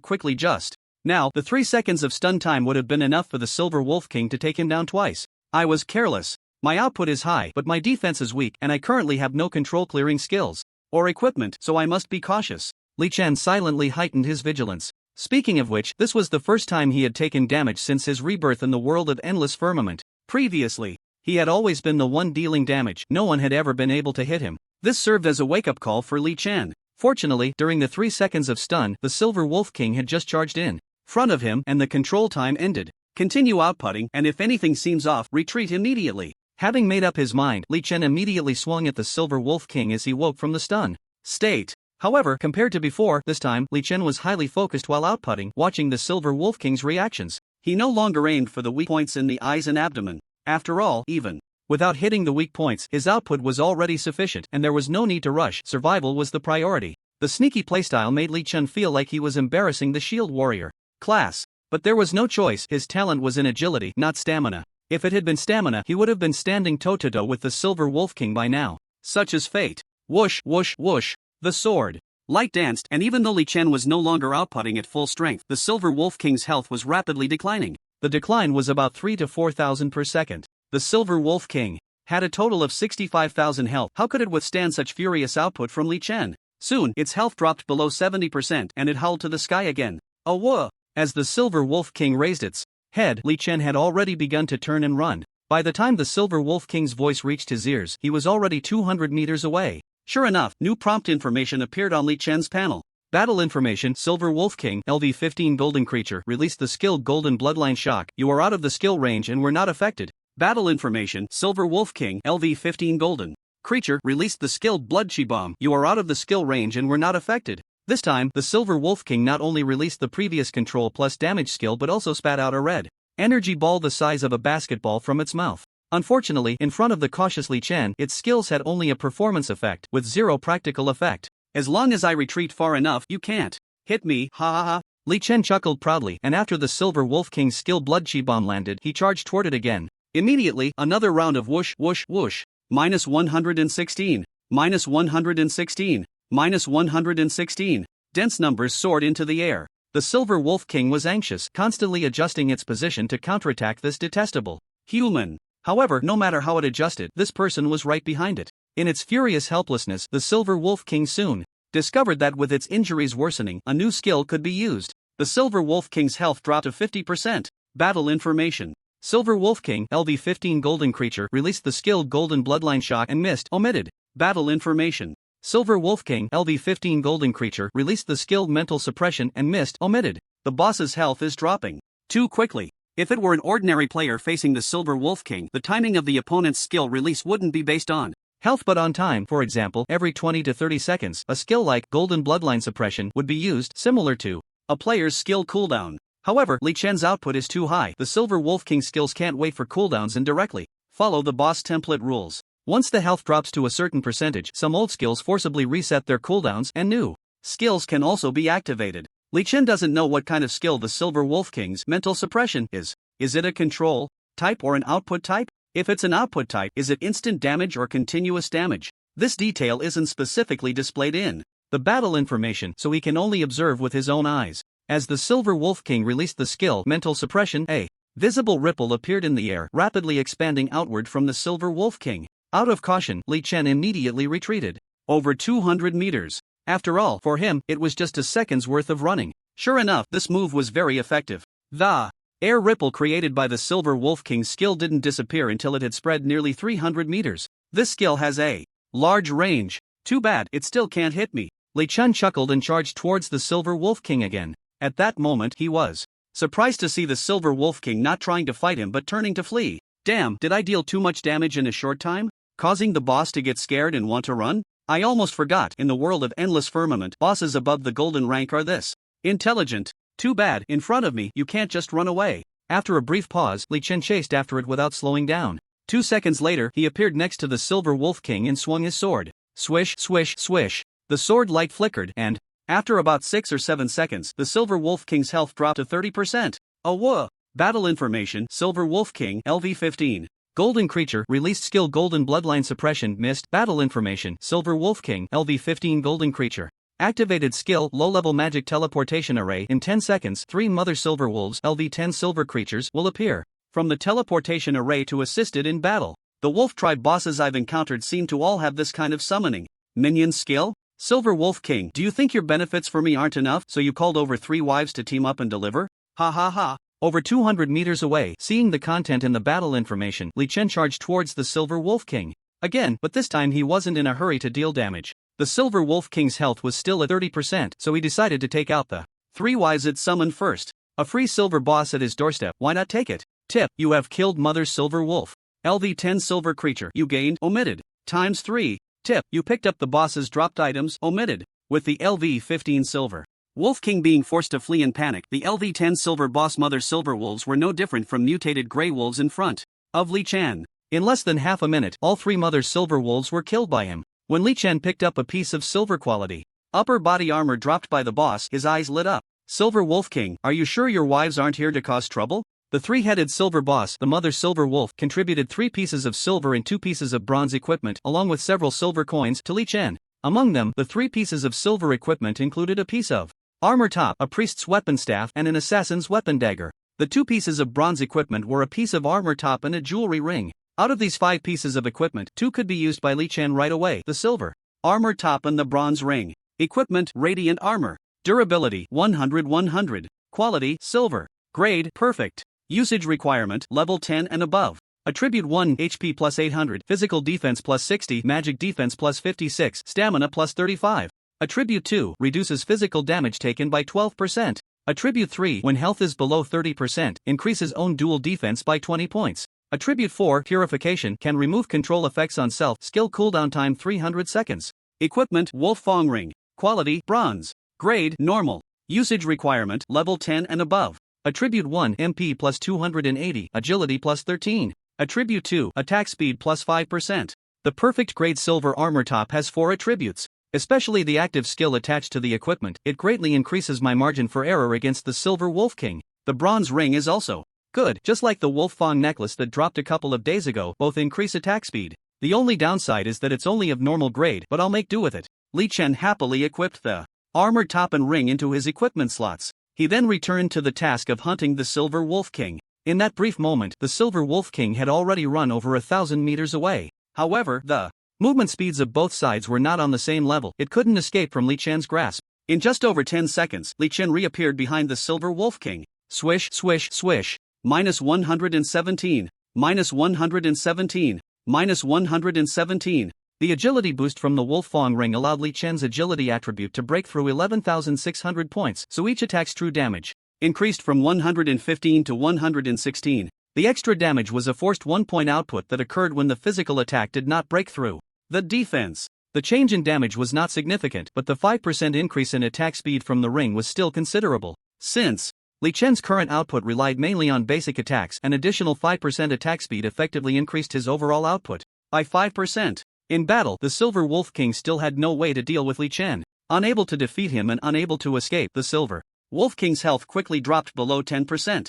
quickly just now, the 3 seconds of stun time would have been enough for the Silver Wolf King to take him down twice. I was careless. My output is high, but my defense is weak, and I currently have no control clearing skills or equipment, so I must be cautious. Li Chen silently heightened his vigilance. Speaking of which, this was the first time he had taken damage since his rebirth in the world of Endless Firmament. Previously, He had always been the one dealing damage, no one had ever been able to hit him. This served as a wake-up call for Li Chen. Fortunately, during the 3 seconds of stun, the Silver Wolf King had just charged in front of him and the control time ended. Continue outputting, and if anything seems off, retreat immediately. Having made up his mind, Li Chen immediately swung at the Silver Wolf King as he woke from the stun state. However, compared to before, this time, Li Chen was highly focused while outputting, watching the Silver Wolf King's reactions. He no longer aimed for the weak points in the eyes and abdomen. After all, even without hitting the weak points, his output was already sufficient, and there was no need to rush. Survival was the priority. The sneaky playstyle made Li Chen feel like he was embarrassing the shield warrior class. But there was no choice, his talent was in agility, not stamina. If it had been stamina, he would have been standing toe-to-toe with the Silver Wolf King by now. Such is fate. Whoosh, whoosh, whoosh. The sword light danced, and even though Li Chen was no longer outputting at full strength, the Silver Wolf King's health was rapidly declining. The decline was about 3,000 to 4,000 per second. The Silver Wolf King had a total of 65,000 health. How could it withstand such furious output from Li Chen? Soon, its health dropped below 70% and it howled to the sky again. Oh whoa! As the Silver Wolf King raised its head, Li Chen had already begun to turn and run. By the time the Silver Wolf King's voice reached his ears, he was already 200 meters away. Sure enough, new prompt information appeared on Li Chen's panel. Battle information: Silver Wolf King, LV-15 Golden Creature, released the skill Golden Bloodline Shock. You are out of the skill range and were not affected. Battle information: Silver Wolf King, LV-15 Golden Creature, released the skill Blood Chi Bomb. You are out of the skill range and were not affected. This time, the Silver Wolf King not only released the previous control plus damage skill but also spat out a red energy ball the size of a basketball from its mouth. Unfortunately, in front of the cautious Li Chen, its skills had only a performance effect, with zero practical effect. As long as I retreat far enough, you can't hit me, ha ha ha. Li Chen chuckled proudly, and after the Silver Wolf King's skill Blood Chi Bomb landed, he charged toward it again. Immediately, another round of whoosh, whoosh, whoosh. Minus 116. Minus 116. Minus 116. Dense numbers soared into the air. The Silver Wolf King was anxious, constantly adjusting its position to counterattack this detestable human. However, no matter how it adjusted, this person was right behind it. In its furious helplessness, the Silver Wolf King soon discovered that with its injuries worsening, a new skill could be used. The Silver Wolf King's health dropped to 50%. Battle information: Silver Wolf King, LV-15 Golden Creature, released the skill Golden Bloodline Shock and missed. Omitted. Battle information: Silver Wolf King, LV-15 Golden Creature, released the skill Mental Suppression and missed. Omitted. The boss's health is dropping too quickly. If it were an ordinary player facing the Silver Wolf King, the timing of the opponent's skill release wouldn't be based on health but on time. For example, every 20 to 30 seconds, a skill like Golden Bloodline Suppression would be used, similar to a player's skill cooldown. However, Li Chen's output is too high. The Silver Wolf King's skills can't wait for cooldowns and directly follow the boss template rules. Once the health drops to a certain percentage, some old skills forcibly reset their cooldowns and new skills can also be activated. Li Chen doesn't know what kind of skill the Silver Wolf King's Mental Suppression is. Is it a control type or an output type? If it's an output type, is it instant damage or continuous damage? This detail isn't specifically displayed in the battle information, so he can only observe with his own eyes. As the Silver Wolf King released the skill Mental Suppression, a visible ripple appeared in the air, rapidly expanding outward from the Silver Wolf King. Out of caution, Li Chen immediately retreated over 200 meters. After all, for him, it was just a second's worth of running. Sure enough, this move was very effective. The air ripple created by the Silver Wolf King's skill didn't disappear until it had spread nearly 300 meters. This skill has a large range. Too bad, it still can't hit me. Li Chen chuckled and charged towards the Silver Wolf King again. At that moment, he was surprised to see the Silver Wolf King not trying to fight him but turning to flee. Damn, did I deal too much damage in a short time? Causing the boss to get scared and want to run? I almost forgot, in the world of endless firmament, bosses above the golden rank are this intelligent. Too bad, in front of me, you can't just run away. After a brief pause, Li Chen chased after it without slowing down. 2 seconds later, he appeared next to the Silver Wolf King and swung his sword. Swish, swish, swish. The sword light flickered, and after about 6 or 7 seconds, the Silver Wolf King's health dropped to 30%. Oh whoa. Battle information: Silver Wolf King, LV-15 Golden Creature, released skill Golden Bloodline Suppression, missed. Battle information: Silver Wolf King, LV-15 Golden Creature. Activated skill Low-Level Magic Teleportation Array. In 10 seconds, 3 Mother Silver Wolves, LV-10 Silver Creatures, will appear from the teleportation array to assist it in battle. The Wolf Tribe bosses I've encountered seem to all have this kind of summoning minion skill. Silver Wolf King, do you think your benefits for me aren't enough, so you called over 3 wives to team up and deliver? Ha ha ha. Over 200 meters away, seeing the content in the battle information, Li Chen charged towards the Silver Wolf King. Again, but this time he wasn't in a hurry to deal damage. The Silver Wolf King's health was still at 30%, so he decided to take out the 3 wives it summoned first. A free silver boss at his doorstep, why not take it? Tip: you have killed Mother Silver Wolf. LV10 silver creature you gained, omitted, times 3. Tip: you picked up the boss's dropped items, omitted, with the LV15 silver. Wolf King being forced to flee in panic, the LV10 silver boss Mother Silver Wolves were no different from mutated grey wolves in front of Li Chen. In less than half a minute, all 3 Mother Silver Wolves were killed by him. When Li Chen picked up a piece of silver quality upper body armor dropped by the boss, his eyes lit up. Silver Wolf King, are you sure your wives aren't here to cause trouble? The 3-headed silver boss, the Mother Silver Wolf, contributed 3 pieces of silver and 2 pieces of bronze equipment along with several silver coins to Li Chen. Among them, the 3 pieces of silver equipment included a piece of armor top, a priest's weapon staff, and an assassin's weapon dagger. The 2 pieces of bronze equipment were a piece of armor top and a jewelry ring. Out of these 5 pieces of equipment, 2 could be used by Li Chen right away: the silver armor top and the bronze ring. Equipment: radiant armor. Durability: 100/100. Quality: silver. Grade: perfect. Usage requirement: level 10 and above. Attribute 1: HP plus 800, physical defense plus 60, magic defense plus 56, stamina plus 35. Attribute 2: reduces physical damage taken by 12%. Attribute 3: when health is below 30%, increases own dual defense by 20 points. Attribute 4: purification, can remove control effects on self, skill cooldown time 300 seconds. Equipment: Wolf Fong Ring. Quality: bronze. Grade: normal. Usage requirement: level 10 and above. Attribute 1: MP plus 280, agility plus 13. Attribute 2: attack speed plus 5%. The perfect grade silver armor top has 4 attributes. Especially the active skill attached to the equipment, it greatly increases my margin for error against the Silver Wolf King. The bronze ring is also good, just like the Wolf Fong necklace that dropped a couple of days ago, both increase attack speed. The only downside is that it's only of normal grade, but I'll make do with it. Li Chen happily equipped the armor top and ring into his equipment slots. He then returned to the task of hunting the Silver Wolf King. In that brief moment, the Silver Wolf King had already run over 1,000 meters away. However, the movement speeds of both sides were not on the same level. It couldn't escape from Li Chen's grasp. In just over 10 seconds, Li Chen reappeared behind the Silver Wolf King. Swish, swish, swish. -117. -117. -117. The agility boost from the Wolf Fong ring allowed Li Chen's agility attribute to break through 11,600 points, so each attack's true damage increased from 115 to 116. The extra damage was a forced 1-point output that occurred when the physical attack did not break through the defense. The change in damage was not significant, but the 5% increase in attack speed from the ring was still considerable. Since Li Chen's current output relied mainly on basic attacks, an additional 5% attack speed effectively increased his overall output by 5%. In battle, the Silver Wolf King still had no way to deal with Li Chen. Unable to defeat him and unable to escape, the Silver Wolf King's health quickly dropped below 10%.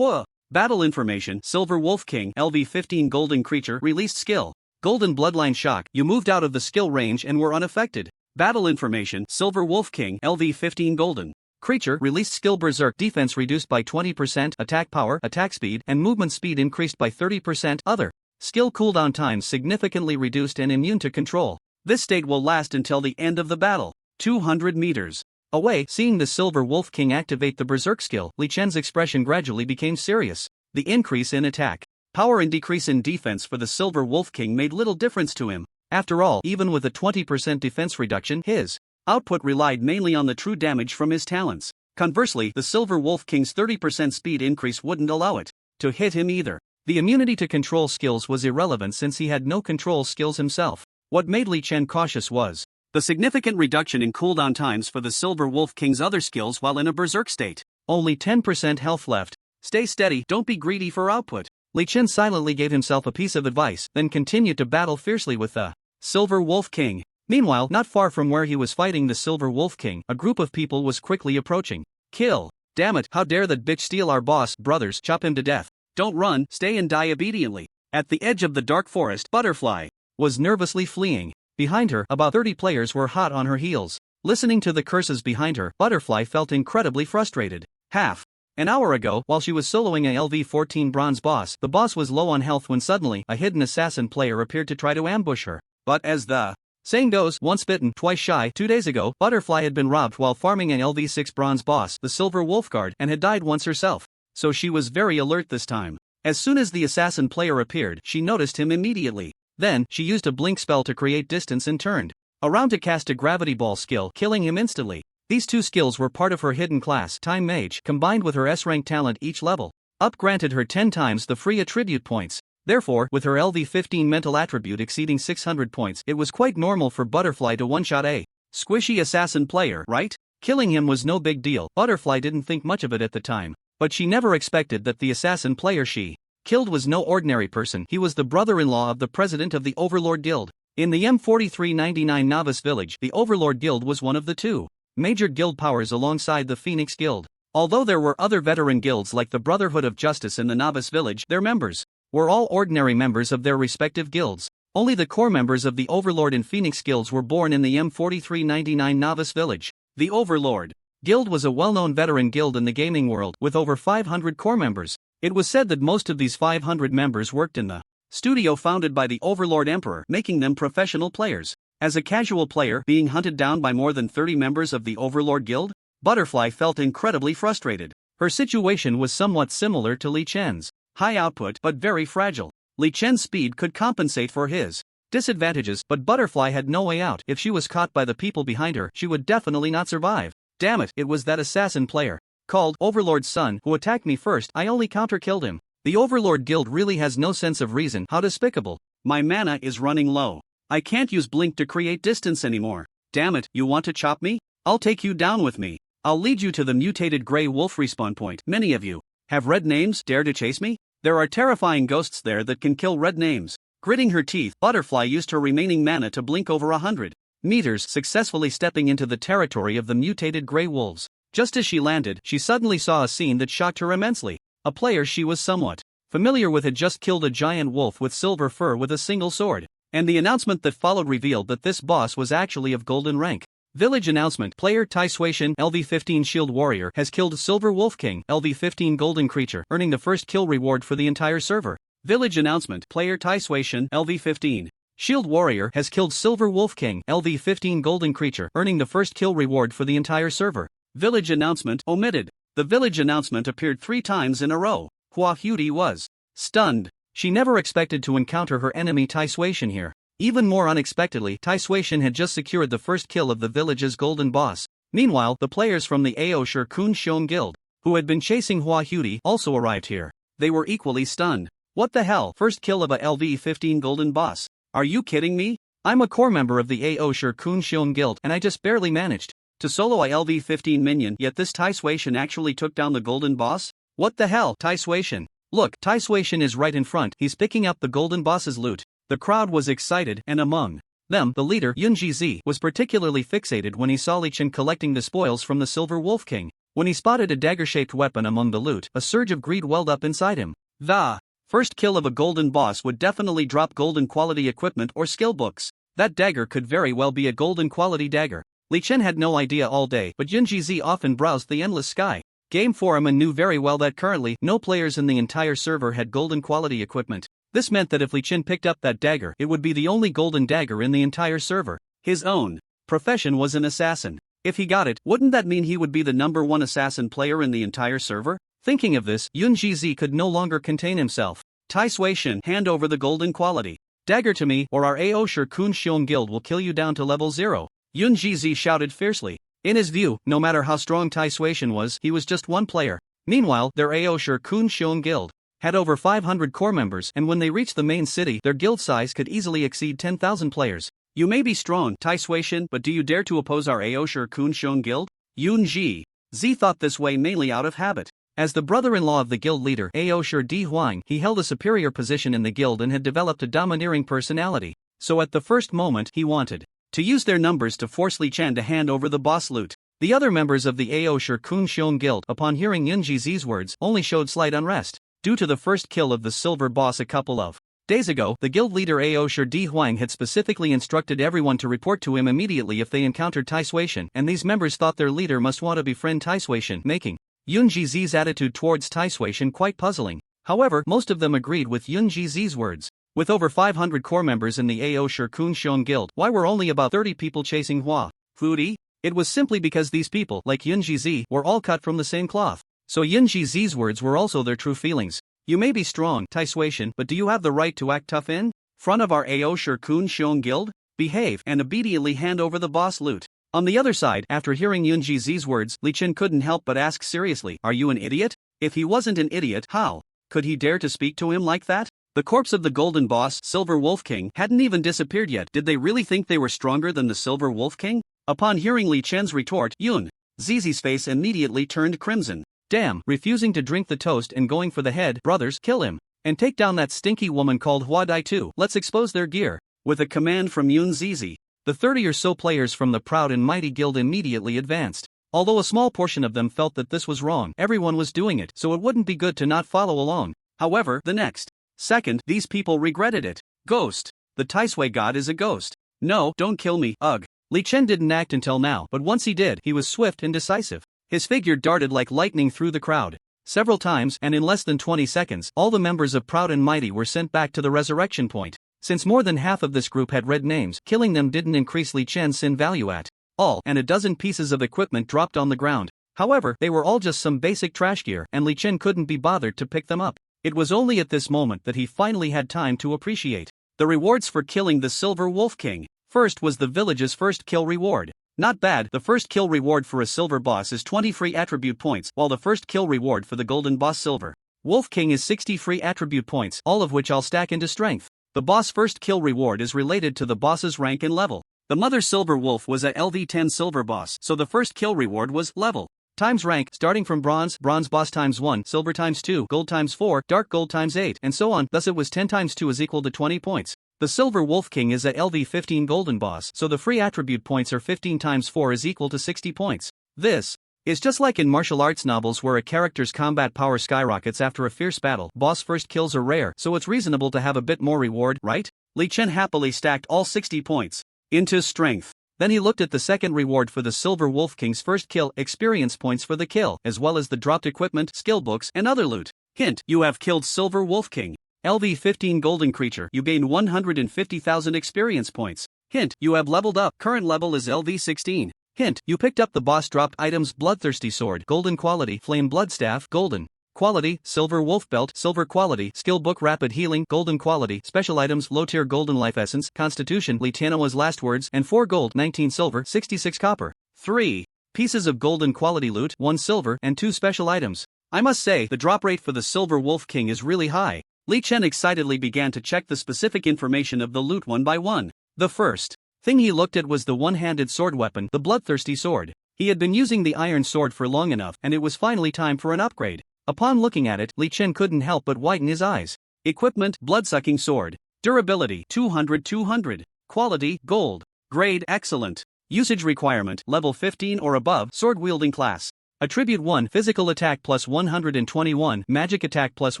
Battle information: Silver Wolf King, LV15 golden creature, released skill Golden Bloodline Shock, you moved out of the skill range and were unaffected. Battle information: Silver Wolf King, LV15 golden creature, released skill Berserk, defense reduced by 20%, attack power, attack speed, and movement speed increased by 30%. Other skill cooldown time significantly reduced and immune to control. This state will last until the end of the battle. 200 meters away, seeing the Silver Wolf King activate the Berserk skill, Li Chen's expression gradually became serious. The increase in attack power and decrease in defense for the Silver Wolf King made little difference to him. After all, even with a 20% defense reduction, his output relied mainly on the true damage from his talents. Conversely, the Silver Wolf King's 30% speed increase wouldn't allow it to hit him either. The immunity to control skills was irrelevant since he had no control skills himself. What made Li Chen cautious was the significant reduction in cooldown times for the Silver Wolf King's other skills while in a berserk state. Only 10% health left. Stay steady, don't be greedy for output. Li Chen silently gave himself a piece of advice, then continued to battle fiercely with the Silver Wolf King. Meanwhile, not far from where he was fighting the Silver Wolf King, a group of people was quickly approaching. Kill. Damn it, how dare that bitch steal our boss, brothers, chop him to death. Don't run, stay and die obediently. At the edge of the dark forest, Butterfly was nervously fleeing. Behind her, about 30 players were hot on her heels. Listening to the curses behind her, Butterfly felt incredibly frustrated. Half an hour ago, while she was soloing a LV14 bronze boss, the boss was low on health when suddenly, a hidden assassin player appeared to try to ambush her. But as the saying goes, once bitten, twice shy. 2 days ago, Butterfly had been robbed while farming an LV6 bronze boss, the Silver Wolf Guard, and had died once herself. so she was very alert this time. As soon as the assassin player appeared, she noticed him immediately. Then, she used a blink spell to create distance and turned around to cast a gravity ball skill, killing him instantly. These two skills were part of her hidden class, Time Mage, combined with her S-rank talent each level up granted her 10 times the free attribute points. Therefore, with her LV15 mental attribute exceeding 600 points, it was quite normal for Butterfly to one-shot a squishy assassin player, right? Killing him was no big deal. Butterfly didn't think much of it at the time, but she never expected that the assassin player she killed was no ordinary person. He was the brother-in-law of the president of the Overlord Guild. In the M4399 Novice Village, the Overlord Guild was one of the two major guild powers alongside the Phoenix Guild. Although there were other veteran guilds like the Brotherhood of Justice in the Novice Village, their members were all ordinary members of their respective guilds. Only the core members of the Overlord and Phoenix Guilds were born in the M4399 Novice Village. The Overlord Guild was a well-known veteran guild in the gaming world, with over 500 core members. It was said that most of these 500 members worked in the studio founded by the Overlord Emperor, making them professional players. As a casual player, being hunted down by more than 30 members of the Overlord Guild, Butterfly felt incredibly frustrated. Her situation was somewhat similar to Li Chen's. High output but very fragile. Li Chen's speed could compensate for his disadvantages, but Butterfly had no way out. If she was caught by the people behind her, she would definitely not survive. Damn it, it was that assassin player called Overlord's son who attacked me first. I only counter-killed him. The Overlord Guild really has no sense of reason. How despicable. My mana is running low. I can't use blink to create distance anymore. Damn it, you want to chop me? I'll take you down with me. I'll lead you to the mutated Grey Wolf respawn point. Many of you have red names. Dare to chase me? There are terrifying ghosts there that can kill red names. Gritting her teeth, Butterfly used her remaining mana to blink over 100 meters, successfully stepping into the territory of the mutated Grey Wolves. Just as she landed, she suddenly saw a scene that shocked her immensely. A player she was somewhat familiar with had just killed a giant wolf with silver fur with a single sword, and the announcement that followed revealed that this boss was actually of golden rank. Village announcement: player Taisuation, LV15 Shield Warrior, has killed Silver Wolf King, LV15 Golden Creature, earning the first kill reward for the entire server. Village announcement: player Taisuation, LV15 Shield Warrior, has killed Silver Wolf King, LV15 Golden Creature, earning the first kill reward for the entire server. Village announcement omitted. The village announcement appeared 3 times in a row. Hua Huti was stunned. She never expected to encounter her enemy Taisuation here. Even more unexpectedly, Taisuation had just secured the first kill of the village's golden boss. Meanwhile, the players from the Aosher Kun Shion Guild, who had been chasing Hua Huti, also arrived here. They were equally stunned. What the hell? First kill of a LV15 golden boss? Are you kidding me? I'm a core member of the Aosher Kun Shion Guild and I just barely managed to solo a LV15 minion, yet this Taisuation actually took down the golden boss? What the hell? Taisuation. Look, Taisuation is right in front. He's picking up the golden boss's loot. The crowd was excited, and among them, the leader, Yunji was particularly fixated when he saw Li Chen collecting the spoils from the Silver Wolf King. When he spotted a dagger-shaped weapon among the loot, a surge of greed welled up inside him. The first kill of a golden boss would definitely drop golden quality equipment or skill books. That dagger could very well be a golden quality dagger. Li Chen had no idea all day, but Yunji often browsed the endless sky game forum and knew very well that currently, no players in the entire server had golden quality equipment. This meant that if Li Chen picked up that dagger, it would be the only golden dagger in the entire server. His own profession was an assassin. If he got it, wouldn't that mean he would be the #1 assassin player in the entire server? Thinking of this, Yunji could no longer contain himself. Taisuation, hand over the golden quality dagger to me, or our Aosher Kun Shion Guild will kill you down to level 0. Yunji shouted fiercely. In his view, no matter how strong Taisuation was, he was just one player. Meanwhile, their Aosher Kun Shion Guild had over 500 core members, and when they reached the main city, their guild size could easily exceed 10,000 players. You may be strong, Taisuation, but do you dare to oppose our Aosher Kun Shion Guild? Yunji thought this way mainly out of habit. As the brother-in-law of the guild leader, Aosher Di Huang, he held a superior position in the guild and had developed a domineering personality. So at the first moment, he wanted to use their numbers to force Li Chen to hand over the boss loot. The other members of the Aosher Kun Shion Guild, upon hearing Yunji's words, only showed slight unrest. Due to the first kill of the silver boss a couple of days ago, the guild leader Aosher Di Huang had specifically instructed everyone to report to him immediately if they encountered Taisuation, and these members thought their leader must want to befriend Taisuation, making Yunji's attitude towards Taisuation quite puzzling. However, most of them agreed with Yunji's words. With over 500 core members in the Aosher Kun Shion Guild, why were only about 30 people chasing Hua Huti? It was simply because these people, like Yunji, were all cut from the same cloth. So Yunji words were also their true feelings. You may be strong, Taisuation, but do you have the right to act tough in front of our Aosher Kun Xiong guild? Behave and immediately hand over the boss loot. On the other side, after hearing Yunji's words, Li Chen couldn't help but ask seriously, are you an idiot? If he wasn't an idiot, how could he dare to speak to him like that? The corpse of the golden boss, Silver Wolf King, hadn't even disappeared yet. Did they really think they were stronger than the Silver Wolf King? Upon hearing Li Chen's retort, Yunji's face immediately turned crimson. Damn, refusing to drink the toast and going for the head. Brothers, kill him. And take down that stinky woman called Hua Dai too. Let's expose their gear. With a command from Yunji, the 30 or so players from the Proud and Mighty Guild immediately advanced. Although a small portion of them felt that this was wrong, everyone was doing it, so it wouldn't be good to not follow along. However, the next second, these people regretted it. Ghost. The Taisui god is a ghost. No, don't kill me, ugh. Li Chen didn't act until now, but once he did, he was swift and decisive. His figure darted like lightning through the crowd. Several times, and in less than 20 seconds, all the members of Proud and Mighty were sent back to the resurrection point. Since more than half of this group had red names, killing them didn't increase Li Chen's sin value at all, and a dozen pieces of equipment dropped on the ground. However, they were all just some basic trash gear, and Li Chen couldn't be bothered to pick them up. It was only at this moment that he finally had time to appreciate the rewards for killing the Silver Wolf King. First was the village's first kill reward. Not bad, the first kill reward for a silver boss is 20 free attribute points, while the first kill reward for the golden boss Silver Wolf King is 60 free attribute points, all of which I'll stack into strength. The boss first kill reward is related to the boss's rank and level. The Mother Silver Wolf was a LV10 silver boss, so the first kill reward was level times rank, starting from bronze boss times 1, silver times 2, gold times 4, dark gold times 8, and so on, thus it was 10 times 2 is equal to 20 points. The Silver Wolf King is a LV15 golden boss, so the free attribute points are 15 times 4 is equal to 60 points. This is just like in martial arts novels where a character's combat power skyrockets after a fierce battle. Boss first kills are rare, so it's reasonable to have a bit more reward, right? Li Chen happily stacked all 60 points into strength. Then he looked at the second reward for the Silver Wolf King's first kill, experience points for the kill, as well as the dropped equipment, skill books, and other loot. Hint, you have killed Silver Wolf King. LV15 golden creature, you gain 150,000 experience points. Hint, you have leveled up, current level is LV16. Hint, you picked up the boss dropped items Bloodthirsty Sword, golden quality, Flame Blood Staff, golden quality, Silver Wolf Belt, silver quality, skill book Rapid Healing, golden quality, special items low tier golden life essence, Constitution, Litanoa's last words, and 4 gold, 19 silver, 66 copper. 3 pieces of golden quality loot, 1 silver, and 2 special items. I must say, the drop rate for the Silver Wolf King is really high. Li Chen excitedly began to check the specific information of the loot one by one. The first thing he looked at was the one-handed sword weapon, the Bloodthirsty Sword. He had been using the iron sword for long enough, and it was finally time for an upgrade. Upon looking at it, Li Chen couldn't help but widen his eyes. Equipment, Bloodsucking Sword. Durability, 200. Quality, gold. Grade, excellent. Usage requirement, level 15 or above, sword-wielding class. Attribute 1, physical attack plus 121, magic attack plus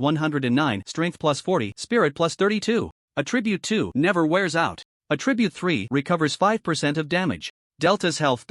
109, strength plus 40, spirit plus 32. Attribute 2, never wears out. Attribute 3, recovers 5% of damage. Delta's health.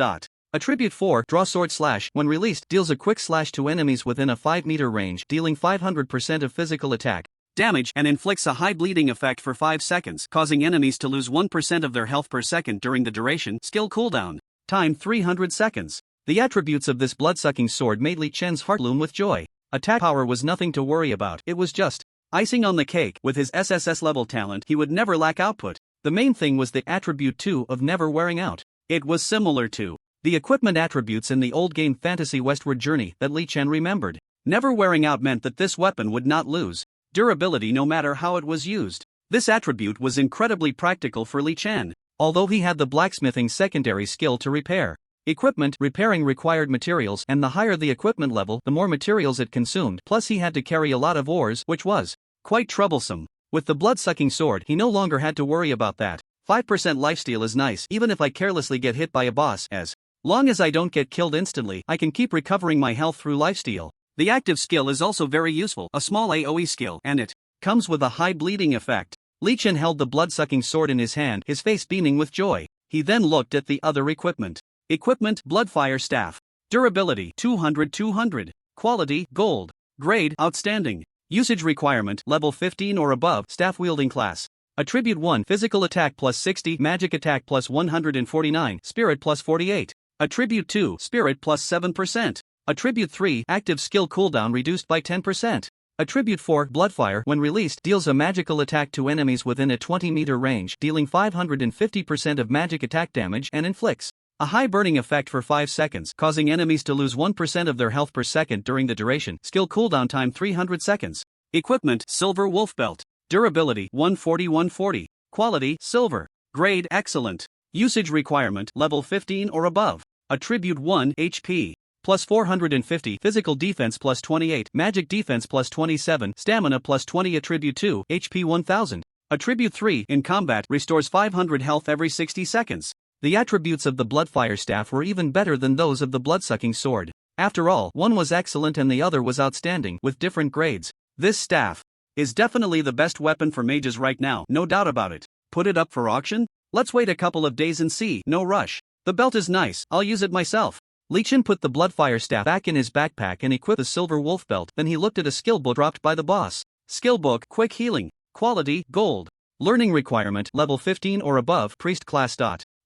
Attribute 4, draw sword slash, when released, deals a quick slash to enemies within a 5-meter range, dealing 500% of physical attack damage and inflicts a high bleeding effect for 5 seconds, causing enemies to lose 1% of their health per second during the duration. Skill cooldown. Time 300 seconds. The attributes of this blood-sucking sword made Li Chen's heart bloom with joy. Attack power was nothing to worry about, it was just icing on the cake. With his SSS level talent, he would never lack output. The main thing was the attribute 2 of never wearing out. It was similar to the equipment attributes in the old game Fantasy Westward Journey that Li Chen remembered. Never wearing out meant that this weapon would not lose durability no matter how it was used. This attribute was incredibly practical for Li Chen, although he had the blacksmithing secondary skill to repair equipment. Repairing required materials, and the higher the equipment level, the more materials it consumed, plus he had to carry a lot of ores, which was quite troublesome. With the blood-sucking sword, he no longer had to worry about that. 5% lifesteal is nice, even if I carelessly get hit by a boss. As long as I don't get killed instantly, I can keep recovering my health through lifesteal. The active skill is also very useful, a small AoE skill, and it comes with a high bleeding effect. Li Chen held the blood-sucking sword in his hand, his face beaming with joy. He then looked at the other equipment. Equipment, Bloodfire Staff. Durability, 200. Quality, gold. Grade, outstanding. Usage requirement, level 15 or above, staff-wielding class. Attribute 1, physical attack plus 60, magic attack plus 149, spirit plus 48. Attribute 2, spirit plus 7%. Attribute 3, active skill cooldown reduced by 10%. Attribute 4, Bloodfire, when released, deals a magical attack to enemies within a 20-meter range, dealing 550% of magic attack damage and inflicts a high burning effect for 5 seconds, causing enemies to lose 1% of their health per second during the duration. Skill cooldown time 300 seconds. Equipment, Silver Wolf Belt. Durability, 140-140. Quality, Silver. Grade, Excellent. Usage requirement, level 15 or above. Attribute 1, HP. Plus 450, physical defense plus 28, magic defense plus 27, stamina plus 20. Attribute 2, HP 1000. Attribute 3, in combat, restores 500 health every 60 seconds. The attributes of the Bloodfire staff were even better than those of the Bloodsucking sword. After all, one was excellent and the other was outstanding, with different grades. This staff is definitely the best weapon for mages right now, no doubt about it. Put it up for auction? Let's wait a couple of days and see, no rush. The belt is nice, I'll use it myself. Li Chen put the Bloodfire staff back in his backpack and equipped the Silver Wolf belt. Then he looked at a skill book dropped by the boss. Skill book, Quick Healing. Quality, Gold. Learning requirement, level 15 or above, Priest class.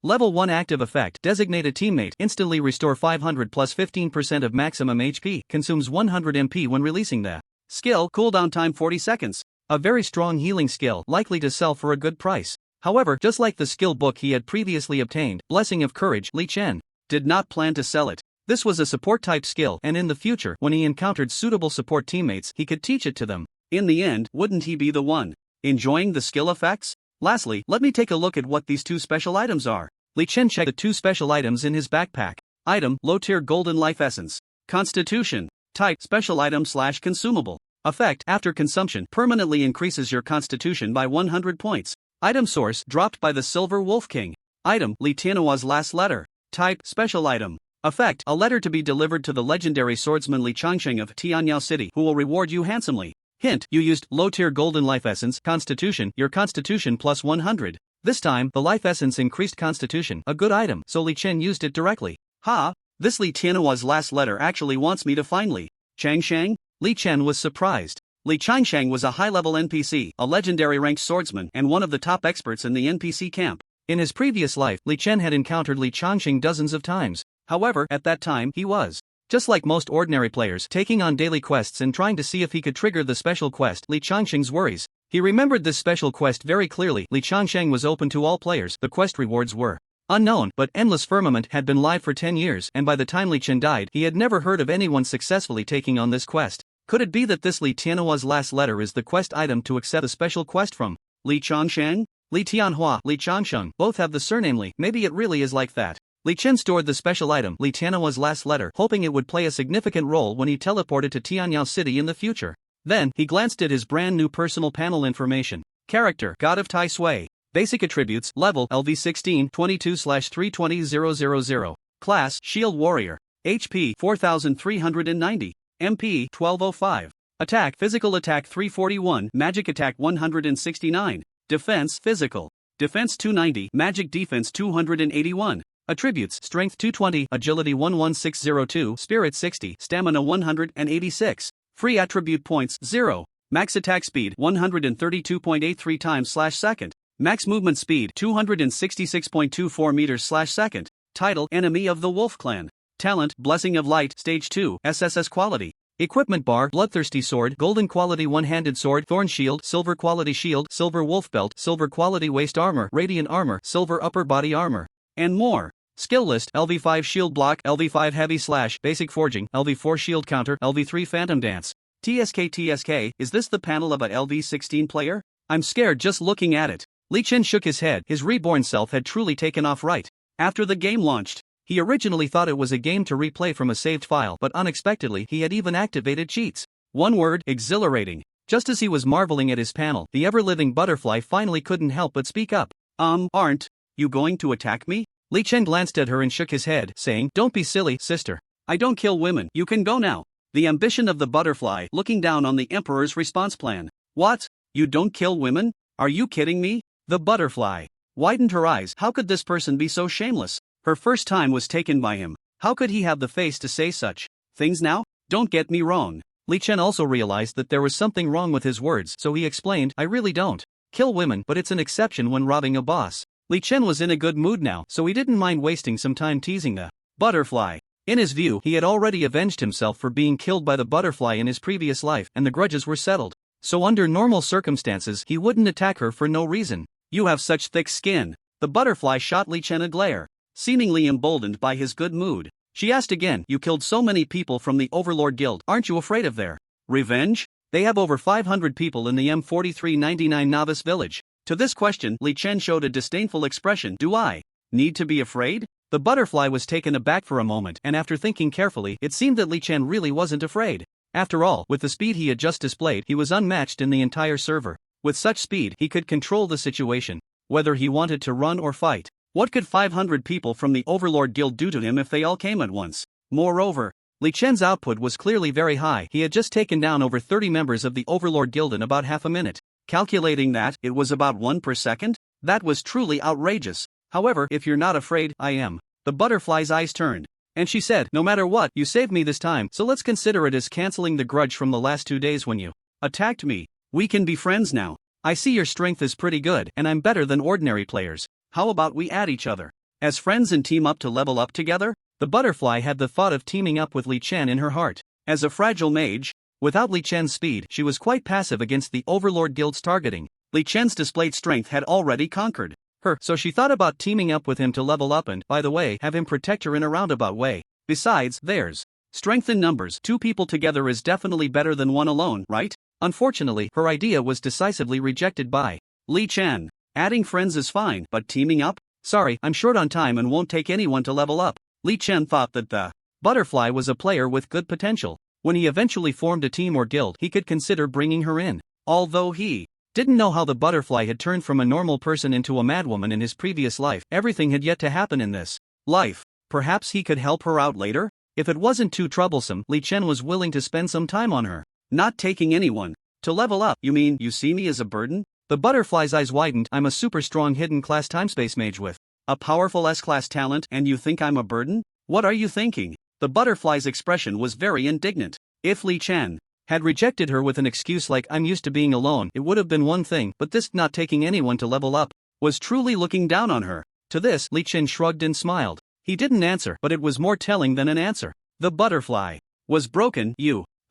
Level 1 active effect, designate a teammate, instantly restore 500 plus 15% of maximum HP, consumes 100 MP when releasing the skill, cooldown time 40 seconds. A very strong healing skill, likely to sell for a good price. However, just like the skill book he had previously obtained, Blessing of Courage, Li Chen did not plan to sell it. This was a support type skill, and in the future, when he encountered suitable support teammates, he could teach it to them. In the end, wouldn't he be the one enjoying the skill effects? Lastly, let me take a look at what these two special items are. Li Chen checked the two special items in his backpack. Item, low-tier golden life essence. Constitution. Type, special item / consumable. Effect, after consumption, permanently increases your constitution by 100 points. Item source, dropped by the Silver Wolf King. Item, Li Tianhua's last letter. Type, special item. Effect, a letter to be delivered to the legendary swordsman Li Changsheng of Tianyao City, who will reward you handsomely. Hint, you used low-tier golden life essence, constitution, your constitution plus 100. This time, the life essence increased constitution, a good item, so Li Chen used it directly. Ha! This Li Tianhua's last letter actually wants me to find Li Changsheng? Li Chen was surprised. Li Changsheng was a high-level NPC, a legendary ranked swordsman, and one of the top experts in the NPC camp. In his previous life, Li Chen had encountered Li Changsheng dozens of times. However, at that time, he was just like most ordinary players, taking on daily quests and trying to see if he could trigger the special quest, Li Changsheng's worries. He remembered this special quest very clearly. Li Changsheng was open to all players. The quest rewards were unknown, but Endless Firmament had been live for 10 years, and by the time Li Chen died, he had never heard of anyone successfully taking on this quest. Could it be that this Li Tianhua's last letter is the quest item to accept a special quest from Li Changsheng? Li Tianhua, Li Changsheng, both have the surname Li. Maybe it really is like that. Li Chen stored the special item, Li Tianhua's last letter, hoping it would play a significant role when he teleported to Tianyao City in the future. Then, he glanced at his brand new personal panel information. Character, God of Tai Sui. Basic attributes, level, LV16, 22/320,000. Class, Shield Warrior. HP, 4,390. MP, 1205. Attack, physical attack 341, magic attack 169. Defense, physical defense 290, magic defense 281. Attributes, strength 220, agility 11602, spirit 60, stamina 186. Free attribute points 0. Max attack speed 132.83 times/second. Max movement speed 266.24 meters/second. Title, Enemy of the Wolf Clan. Talent, Blessing of Light, Stage 2, SSS quality. Equipment bar, Bloodthirsty Sword, Golden quality One-Handed Sword, Thorn Shield, Silver quality Shield, Silver Wolf Belt, Silver quality Waist Armor, Radiant Armor, Silver Upper Body Armor, and more. Skill list, LV5 Shield Block, LV5 Heavy Slash, Basic Forging, LV4 Shield Counter, LV3 Phantom Dance. TSK, is this the panel of a LV16 player? I'm scared just looking at it. Li Chen shook his head, his reborn self had truly taken off right after the game launched. He originally thought it was a game to replay from a saved file, but unexpectedly he had even activated cheats. One word, exhilarating. Just as he was marveling at his panel, the ever-living butterfly finally couldn't help but speak up. Aren't you going to attack me? Li Chen glanced at her and shook his head, saying, Don't be silly, sister. I don't kill women, you can go now. The ambition of the butterfly, looking down on the emperor's response plan. What? You don't kill women? Are you kidding me? The butterfly widened her eyes. How could this person be so shameless? Her first time was taken by him. How could he have the face to say such things now? Don't get me wrong. Li Chen also realized that there was something wrong with his words, so he explained, I really don't kill women, but it's an exception when robbing a boss. Li Chen was in a good mood now, so he didn't mind wasting some time teasing the butterfly. In his view, he had already avenged himself for being killed by the butterfly in his previous life, and the grudges were settled. So under normal circumstances, he wouldn't attack her for no reason. You have such thick skin. The butterfly shot Li Chen a glare. Seemingly emboldened by his good mood, she asked again, you killed so many people from the Overlord Guild, aren't you afraid of their revenge? They have over 500 people in the M4399 Novice Village. To this question, Li Chen showed a disdainful expression. Do I need to be afraid? The butterfly was taken aback for a moment, and after thinking carefully, it seemed that Li Chen really wasn't afraid. After all, with the speed he had just displayed, he was unmatched in the entire server. With such speed, he could control the situation, whether he wanted to run or fight. What could 500 people from the Overlord Guild do to him if they all came at once? Moreover, Li Chen's output was clearly very high. He had just taken down over 30 members of the Overlord Guild in about half a minute. Calculating that, it was about 1 per second? That was truly outrageous. However, if you're not afraid, I am. The butterfly's eyes turned, and she said, no matter what, you saved me this time, so let's consider it as canceling the grudge from the last 2 days when you attacked me. We can be friends now. I see your strength is pretty good, and I'm better than ordinary players. How about we add each other as friends and team up to level up together? The butterfly had the thought of teaming up with Li Chen in her heart. As a fragile mage, without Li Chen's speed, she was quite passive against the Overlord Guild's targeting. Li Chen's displayed strength had already conquered her, so she thought about teaming up with him to level up and, by the way, have him protect her in a roundabout way. Besides, there's strength in numbers. 2 people together is definitely better than 1 alone, right? Unfortunately, her idea was decisively rejected by Li Chen. Adding friends is fine, but teaming up? Sorry, I'm short on time and won't take anyone to level up. Li Chen thought that the butterfly was a player with good potential. When he eventually formed a team or guild, he could consider bringing her in. Although he didn't know how the butterfly had turned from a normal person into a madwoman in his previous life. Everything had yet to happen in this life. Perhaps he could help her out later? If it wasn't too troublesome, Li Chen was willing to spend some time on her. Not taking anyone to level up. You mean you see me as a burden? The butterfly's eyes widened. I'm a super strong hidden class timespace mage with a powerful S-class talent, and you think I'm a burden? What are you thinking? The butterfly's expression was very indignant. If Li Chen had rejected her with an excuse like I'm used to being alone, it would have been one thing, but this not taking anyone to level up was truly looking down on her. To this, Li Chen shrugged and smiled. He didn't answer, but it was more telling than an answer. The butterfly was broken.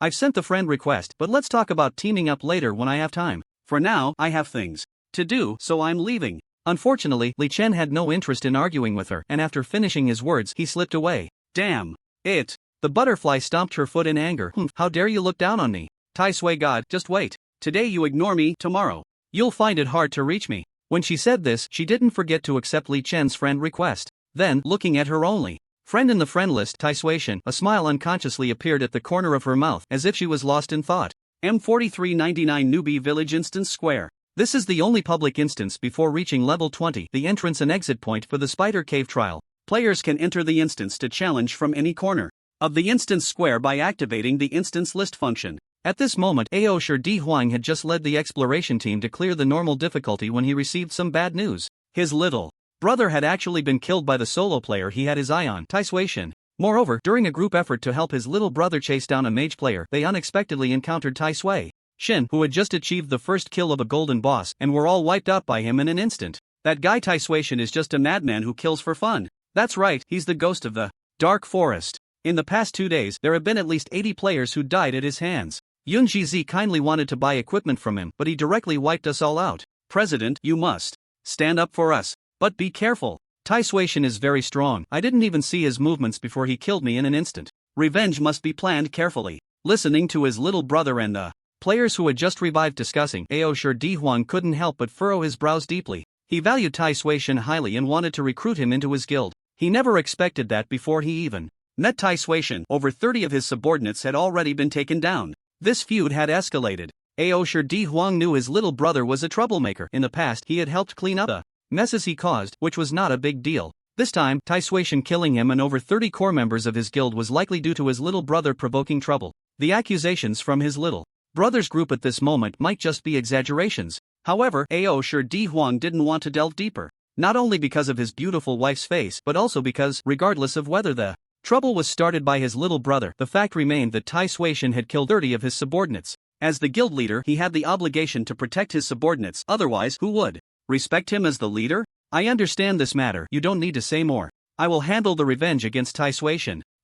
I've sent the friend request, but let's talk about teaming up later when I have time. For now, I have things to do, so I'm leaving. Unfortunately, Li Chen had no interest in arguing with her, and after finishing his words, he slipped away. Damn it. The butterfly stomped her foot in anger. How dare you look down on me? Tai Sui God, just wait. Today you ignore me, tomorrow you'll find it hard to reach me. When she said this, she didn't forget to accept Li Chen's friend request. Then, looking at her only friend in the friend list, Tai Sui, a smile unconsciously appeared at the corner of her mouth, as if she was lost in thought. M4399 Newbie Village Instance Square. This is the only public instance before reaching level 20, the entrance and exit point for the Spider Cave trial. Players can enter the instance to challenge from any corner of the instance square by activating the instance list function. At this moment, Aosher Di Huang had just led the exploration team to clear the normal difficulty when he received some bad news. His little brother had actually been killed by the solo player he had his eye on, Tai Sui. Moreover, during a group effort to help his little brother chase down a mage player, they unexpectedly encountered Tai Sui, who had just achieved the first kill of a golden boss, and were all wiped out by him in an instant. That guy Tai Sui is just a madman who kills for fun. That's right, he's the ghost of the Dark Forest. In the past 2 days, there have been at least 80 players who died at his hands. Yun Jizi kindly wanted to buy equipment from him, but he directly wiped us all out. President, you must stand up for us. But be careful. Tai Sui is very strong. I didn't even see his movements before he killed me in an instant. Revenge must be planned carefully. Listening to his little brother and the players who had just revived discussing, Aosher Di Huang couldn't help but furrow his brows deeply. He valued Tai Sui highly and wanted to recruit him into his guild. He never expected that before he even met Tai Sui. Over 30 of his subordinates had already been taken down. This feud had escalated. Aosher Di Huang knew his little brother was a troublemaker. In the past, he had helped clean up the messes he caused, which was not a big deal. This time, Tai Sui killing him and over 30 core members of his guild was likely due to his little brother provoking trouble. The accusations from his little brother's group at this moment might just be exaggerations. However, Aosher Di Huang didn't want to delve deeper. Not only because of his beautiful wife's face, but also because, regardless of whether the trouble was started by his little brother, the fact remained that Tai Sui had killed 30 of his subordinates. As the guild leader, he had the obligation to protect his subordinates, otherwise, who would respect him as the leader? I understand this matter, you don't need to say more. I will handle the revenge against Tai Sui.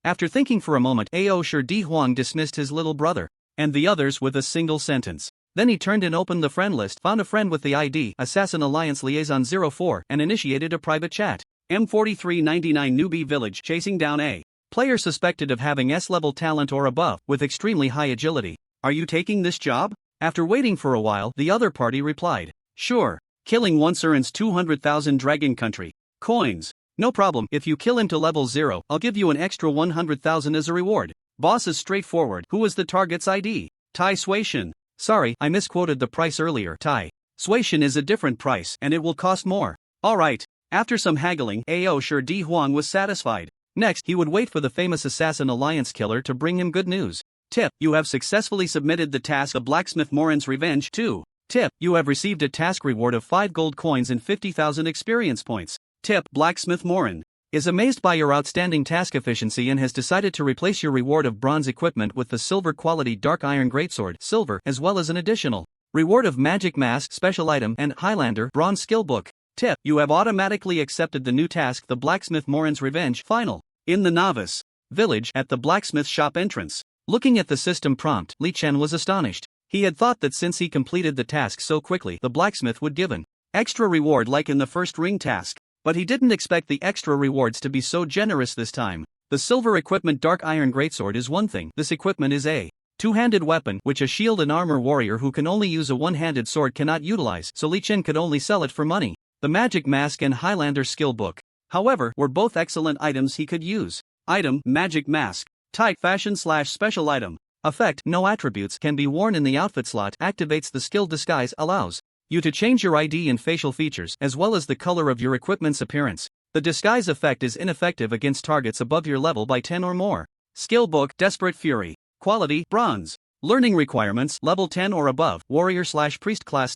After thinking for a moment, Ao Shi Di Huang dismissed his little brother and the others with a single sentence. Then he turned and opened the friend list, found a friend with the ID Assassin Alliance Liaison 04, and initiated a private chat. M4399 Newbie Village chasing down a player suspected of having S-level talent or above, with extremely high agility. Are you taking this job? After waiting for a while, the other party replied, sure. Killing once earns 200,000 Dragon Country coins. No problem, if you kill him to level 0, I'll give you an extra 100,000 as a reward. Boss is straightforward. Who was the target's ID? Tai Suishin. Sorry, I misquoted the price earlier. Tai Suishin is a different price, and it will cost more. Alright. After some haggling, Ao Shi Di Huang was satisfied. Next, he would wait for the famous Assassin Alliance killer to bring him good news. Tip, you have successfully submitted the task of Blacksmith Morin's Revenge 2. Tip, you have received a task reward of 5 gold coins and 50,000 experience points. Tip, Blacksmith Morin is amazed by your outstanding task efficiency and has decided to replace your reward of bronze equipment with the silver quality Dark Iron Greatsword, silver, as well as an additional reward of Magic Mask, special item, and Highlander, bronze skill book. Tip, you have automatically accepted the new task, the Blacksmith Morin's Revenge final. In the Novice Village, at the blacksmith shop entrance. Looking at the system prompt, Li Chen was astonished. He had thought that since he completed the task so quickly, the blacksmith would give an extra reward like in the first ring task. But he didn't expect the extra rewards to be so generous this time. The silver equipment Dark Iron Greatsword is one thing. This equipment is a two-handed weapon, which a shield and armor warrior who can only use a one-handed sword cannot utilize, so Li Chen could only sell it for money. The Magic Mask and Highlander skill book, however, were both excellent items he could use. Item, Magic Mask. Type, fashion/special item. Effect, no attributes, can be worn in the outfit slot, activates the skill disguise, allows you to change your ID and facial features, as well as the color of your equipment's appearance. The disguise effect is ineffective against targets above your level by 10 or more. Skill book, Desperate Fury. Quality, bronze. Learning requirements, level 10 or above, warrior/priest class.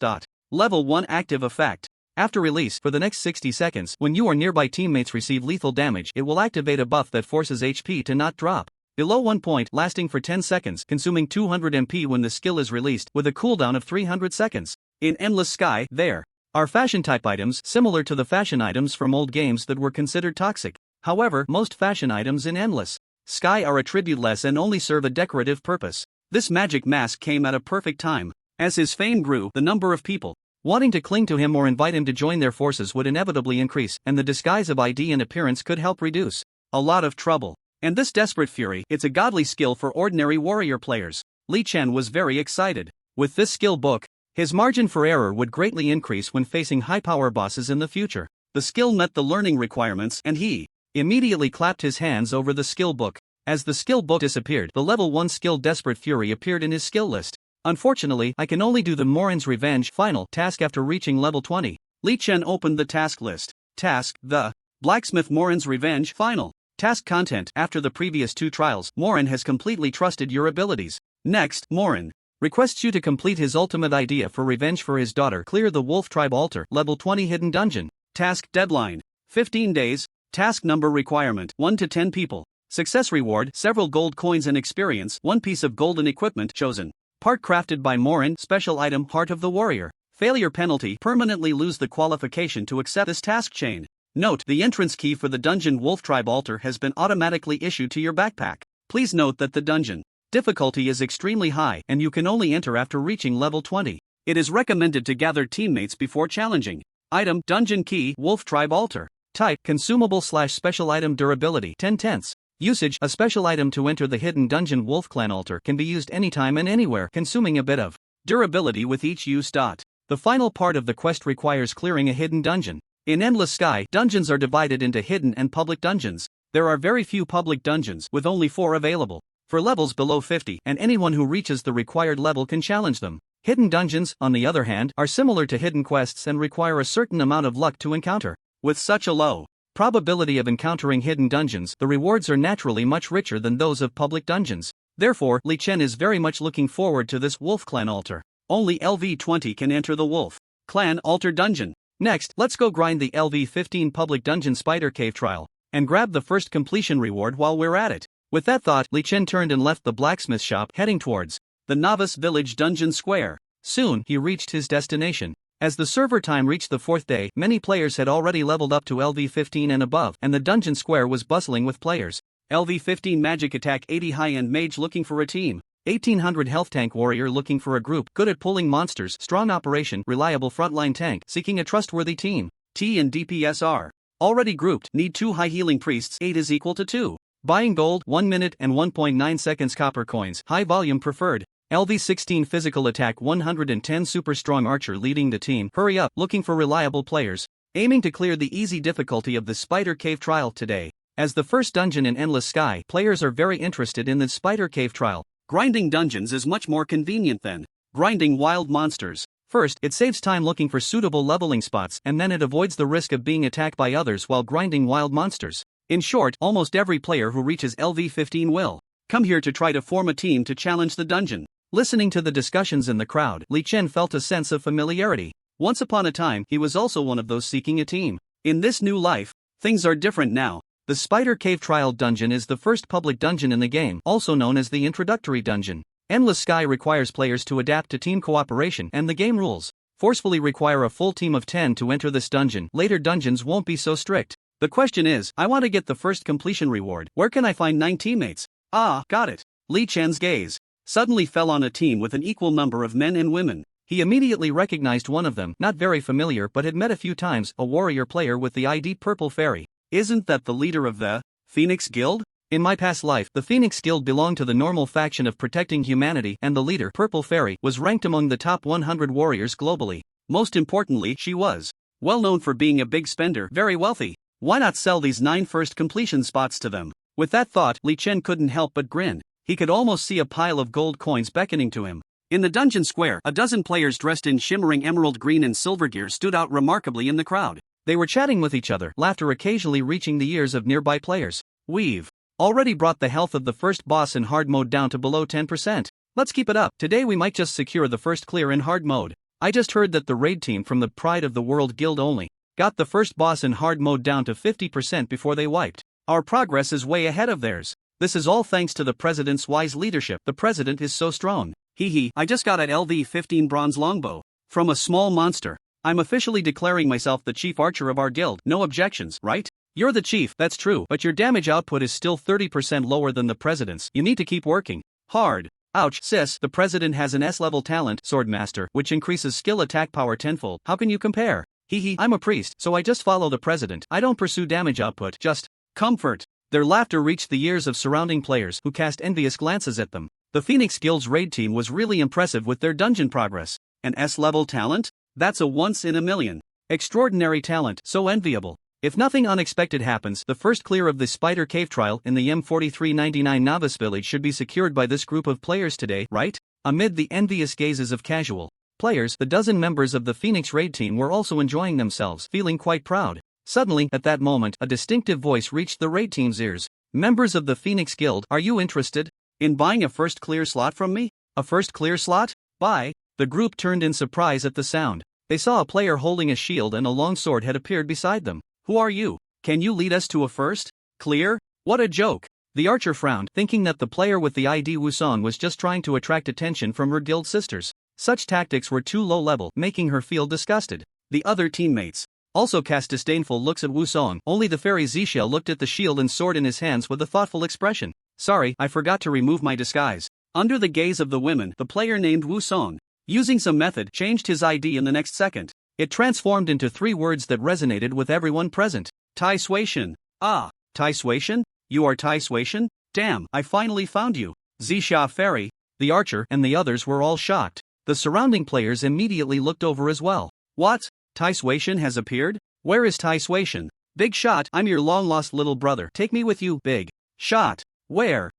Level 1 active effect. After release, for the next 60 seconds, when you or nearby teammates receive lethal damage, it will activate a buff that forces HP to not drop below 1 point, lasting for 10 seconds, consuming 200 MP when the skill is released, with a cooldown of 300 seconds. In Endless Sky, there are fashion-type items similar to the fashion items from old games that were considered toxic. However, most fashion items in Endless Sky are attributeless and only serve a decorative purpose. This Magic Mask came at a perfect time. As his fame grew, the number of people wanting to cling to him or invite him to join their forces would inevitably increase, and the disguise of ID and appearance could help reduce a lot of trouble. And this Desperate Fury, it's a godly skill for ordinary warrior players. Li Chen was very excited. With this skill book, his margin for error would greatly increase when facing high-power bosses in the future. The skill met the learning requirements, and he immediately clapped his hands over the skill book. As the skill book disappeared, the level 1 skill Desperate Fury appeared in his skill list. Unfortunately, I can only do the Morin's Revenge final task after reaching level 20. Li Chen opened the task list. Task, the Blacksmith Morin's Revenge final. Task content, after the previous 2 trials, Morin has completely trusted your abilities. Next, Morin requests you to complete his ultimate idea for revenge for his daughter. Clear the Wolf Tribe Altar, level 20 hidden dungeon. Task deadline, 15 days. Task number requirement, 1 to 10 people. Success reward, several gold coins and experience, 1 piece of golden equipment chosen. Part crafted by Morin, special item Heart of the Warrior. Failure penalty, permanently lose the qualification to accept this task chain. Note, the entrance key for the dungeon Wolf Tribe Altar has been automatically issued to your backpack. Please note that the dungeon difficulty is extremely high and you can only enter after reaching level 20. It is recommended to gather teammates before challenging. Item, Dungeon Key, Wolf Tribe Altar. Type, consumable/special item durability, 10/10. Usage, a special item to enter the hidden dungeon Wolf Clan Altar can be used anytime and anywhere, consuming a bit of durability with each use. The final part of the quest requires clearing a hidden dungeon. In Endless Sky, dungeons are divided into hidden and public dungeons. There are very few public dungeons, with only 4 available for levels below 50, and anyone who reaches the required level can challenge them. Hidden dungeons, on the other hand, are similar to hidden quests and require a certain amount of luck to encounter. With such a low probability of encountering hidden dungeons, the rewards are naturally much richer than those of public dungeons. Therefore, Li Chen is very much looking forward to this Wolf Clan Altar. Only LV20 can enter the Wolf Clan Altar dungeon. Next, let's go grind the LV15 public dungeon Spider Cave trial, and grab the first completion reward while we're at it. With that thought, Li Chen turned and left the blacksmith shop, heading towards the Novice Village Dungeon Square. Soon, he reached his destination. As the server time reached the 4th day, many players had already leveled up to LV15 and above, and the dungeon square was bustling with players. LV15 magic attack 80 high-end mage looking for a team. 1800 health tank warrior looking for a group, good at pulling monsters, strong operation, reliable frontline tank, seeking a trustworthy team. T and DPS are already grouped, need 2 high healing priests, 8 is equal to 2. Buying gold, 1 minute and 1.9 seconds copper coins, high volume preferred. LV16 physical attack 110 super strong archer leading the team, hurry up, looking for reliable players. Aiming to clear the easy difficulty of the Spider Cave trial today. As the first dungeon in Endless Sky, players are very interested in the Spider Cave trial. Grinding dungeons is much more convenient than grinding wild monsters. First, it saves time looking for suitable leveling spots, and then it avoids the risk of being attacked by others while grinding wild monsters. In short, almost every player who reaches LV15 will come here to try to form a team to challenge the dungeon. Listening to the discussions in the crowd, Li Chen felt a sense of familiarity. Once upon a time, he was also one of those seeking a team. In this new life, things are different now. The Spider Cave Trial Dungeon is the first public dungeon in the game, also known as the Introductory Dungeon. Endless Sky requires players to adapt to team cooperation, and the game rules forcefully require a full team of 10 to enter this dungeon. Later dungeons won't be so strict. The question is, I want to get the first completion reward. Where can I find 9 teammates? Ah, got it. Li Chen's gaze suddenly fell on a team with an equal number of men and women. He immediately recognized one of them, not very familiar but had met a few times, a warrior player with the ID Purple Fairy. Isn't that the leader of the Phoenix Guild? In my past life, the Phoenix Guild belonged to the normal faction of protecting humanity, and the leader, Purple Fairy, was ranked among the top 100 warriors globally. Most importantly, she was well known for being a big spender, very wealthy. Why not sell these 9 first completion spots to them? With that thought, Li Chen couldn't help but grin. He could almost see a pile of gold coins beckoning to him. In the dungeon square, a dozen players dressed in shimmering emerald green and silver gear stood out remarkably in the crowd. They were chatting with each other, laughter occasionally reaching the ears of nearby players. We've already brought the health of the first boss in hard mode down to below 10%. Let's keep it up. Today we might just secure the first clear in hard mode. I just heard that the raid team from the Pride of the World Guild only got the first boss in hard mode down to 50% before they wiped. Our progress is way ahead of theirs. This is all thanks to the president's wise leadership. The president is so strong. Hee, I just got an LV15 bronze longbow from a small monster. I'm officially declaring myself the chief archer of our guild. No objections, right? You're the chief, that's true, but your damage output is still 30% lower than the president's. You need to keep working hard. Ouch, sis, the president has an S-level talent, Swordmaster, which increases skill attack power tenfold. How can you compare? Hee, I'm a priest, so I just follow the president. I don't pursue damage output, just comfort. Their laughter reached the ears of surrounding players, who cast envious glances at them. The Phoenix Guild's raid team was really impressive with their dungeon progress. An S-level talent? That's a once in a million. Extraordinary talent, so enviable. If nothing unexpected happens, the first clear of the Spider Cave trial in the M4399 Novice Village should be secured by this group of players today, right? Amid the envious gazes of casual players, the dozen members of the Phoenix raid team were also enjoying themselves, feeling quite proud. Suddenly, at that moment, a distinctive voice reached the raid team's ears. Members of the Phoenix Guild, are you interested in buying a first clear slot from me? A first clear slot? Buy? The group turned in surprise at the sound. They saw a player holding a shield and a long sword had appeared beside them. Who are you? Can you lead us to a first clear? What a joke. The archer frowned, thinking that the player with the ID Wusong was just trying to attract attention from her guild sisters. Such tactics were too low level, making her feel disgusted. The other teammates also cast disdainful looks at Wusong. Only the fairy Zixia looked at the shield and sword in his hands with a thoughtful expression. Sorry, I forgot to remove my disguise. Under the gaze of the women, the player named Wusong, using some method, changed his ID in the next second. It transformed into 3 words that resonated with everyone present. Tai Suation. Ah, Tai Suation? You are Tai Suation? Damn, I finally found you. Zixia Fairy, the archer, and the others were all shocked. The surrounding players immediately looked over as well. What? Tai Suation has appeared? Where is Tai Suation? Big shot, I'm your long-lost little brother. Take me with you, big shot. Where?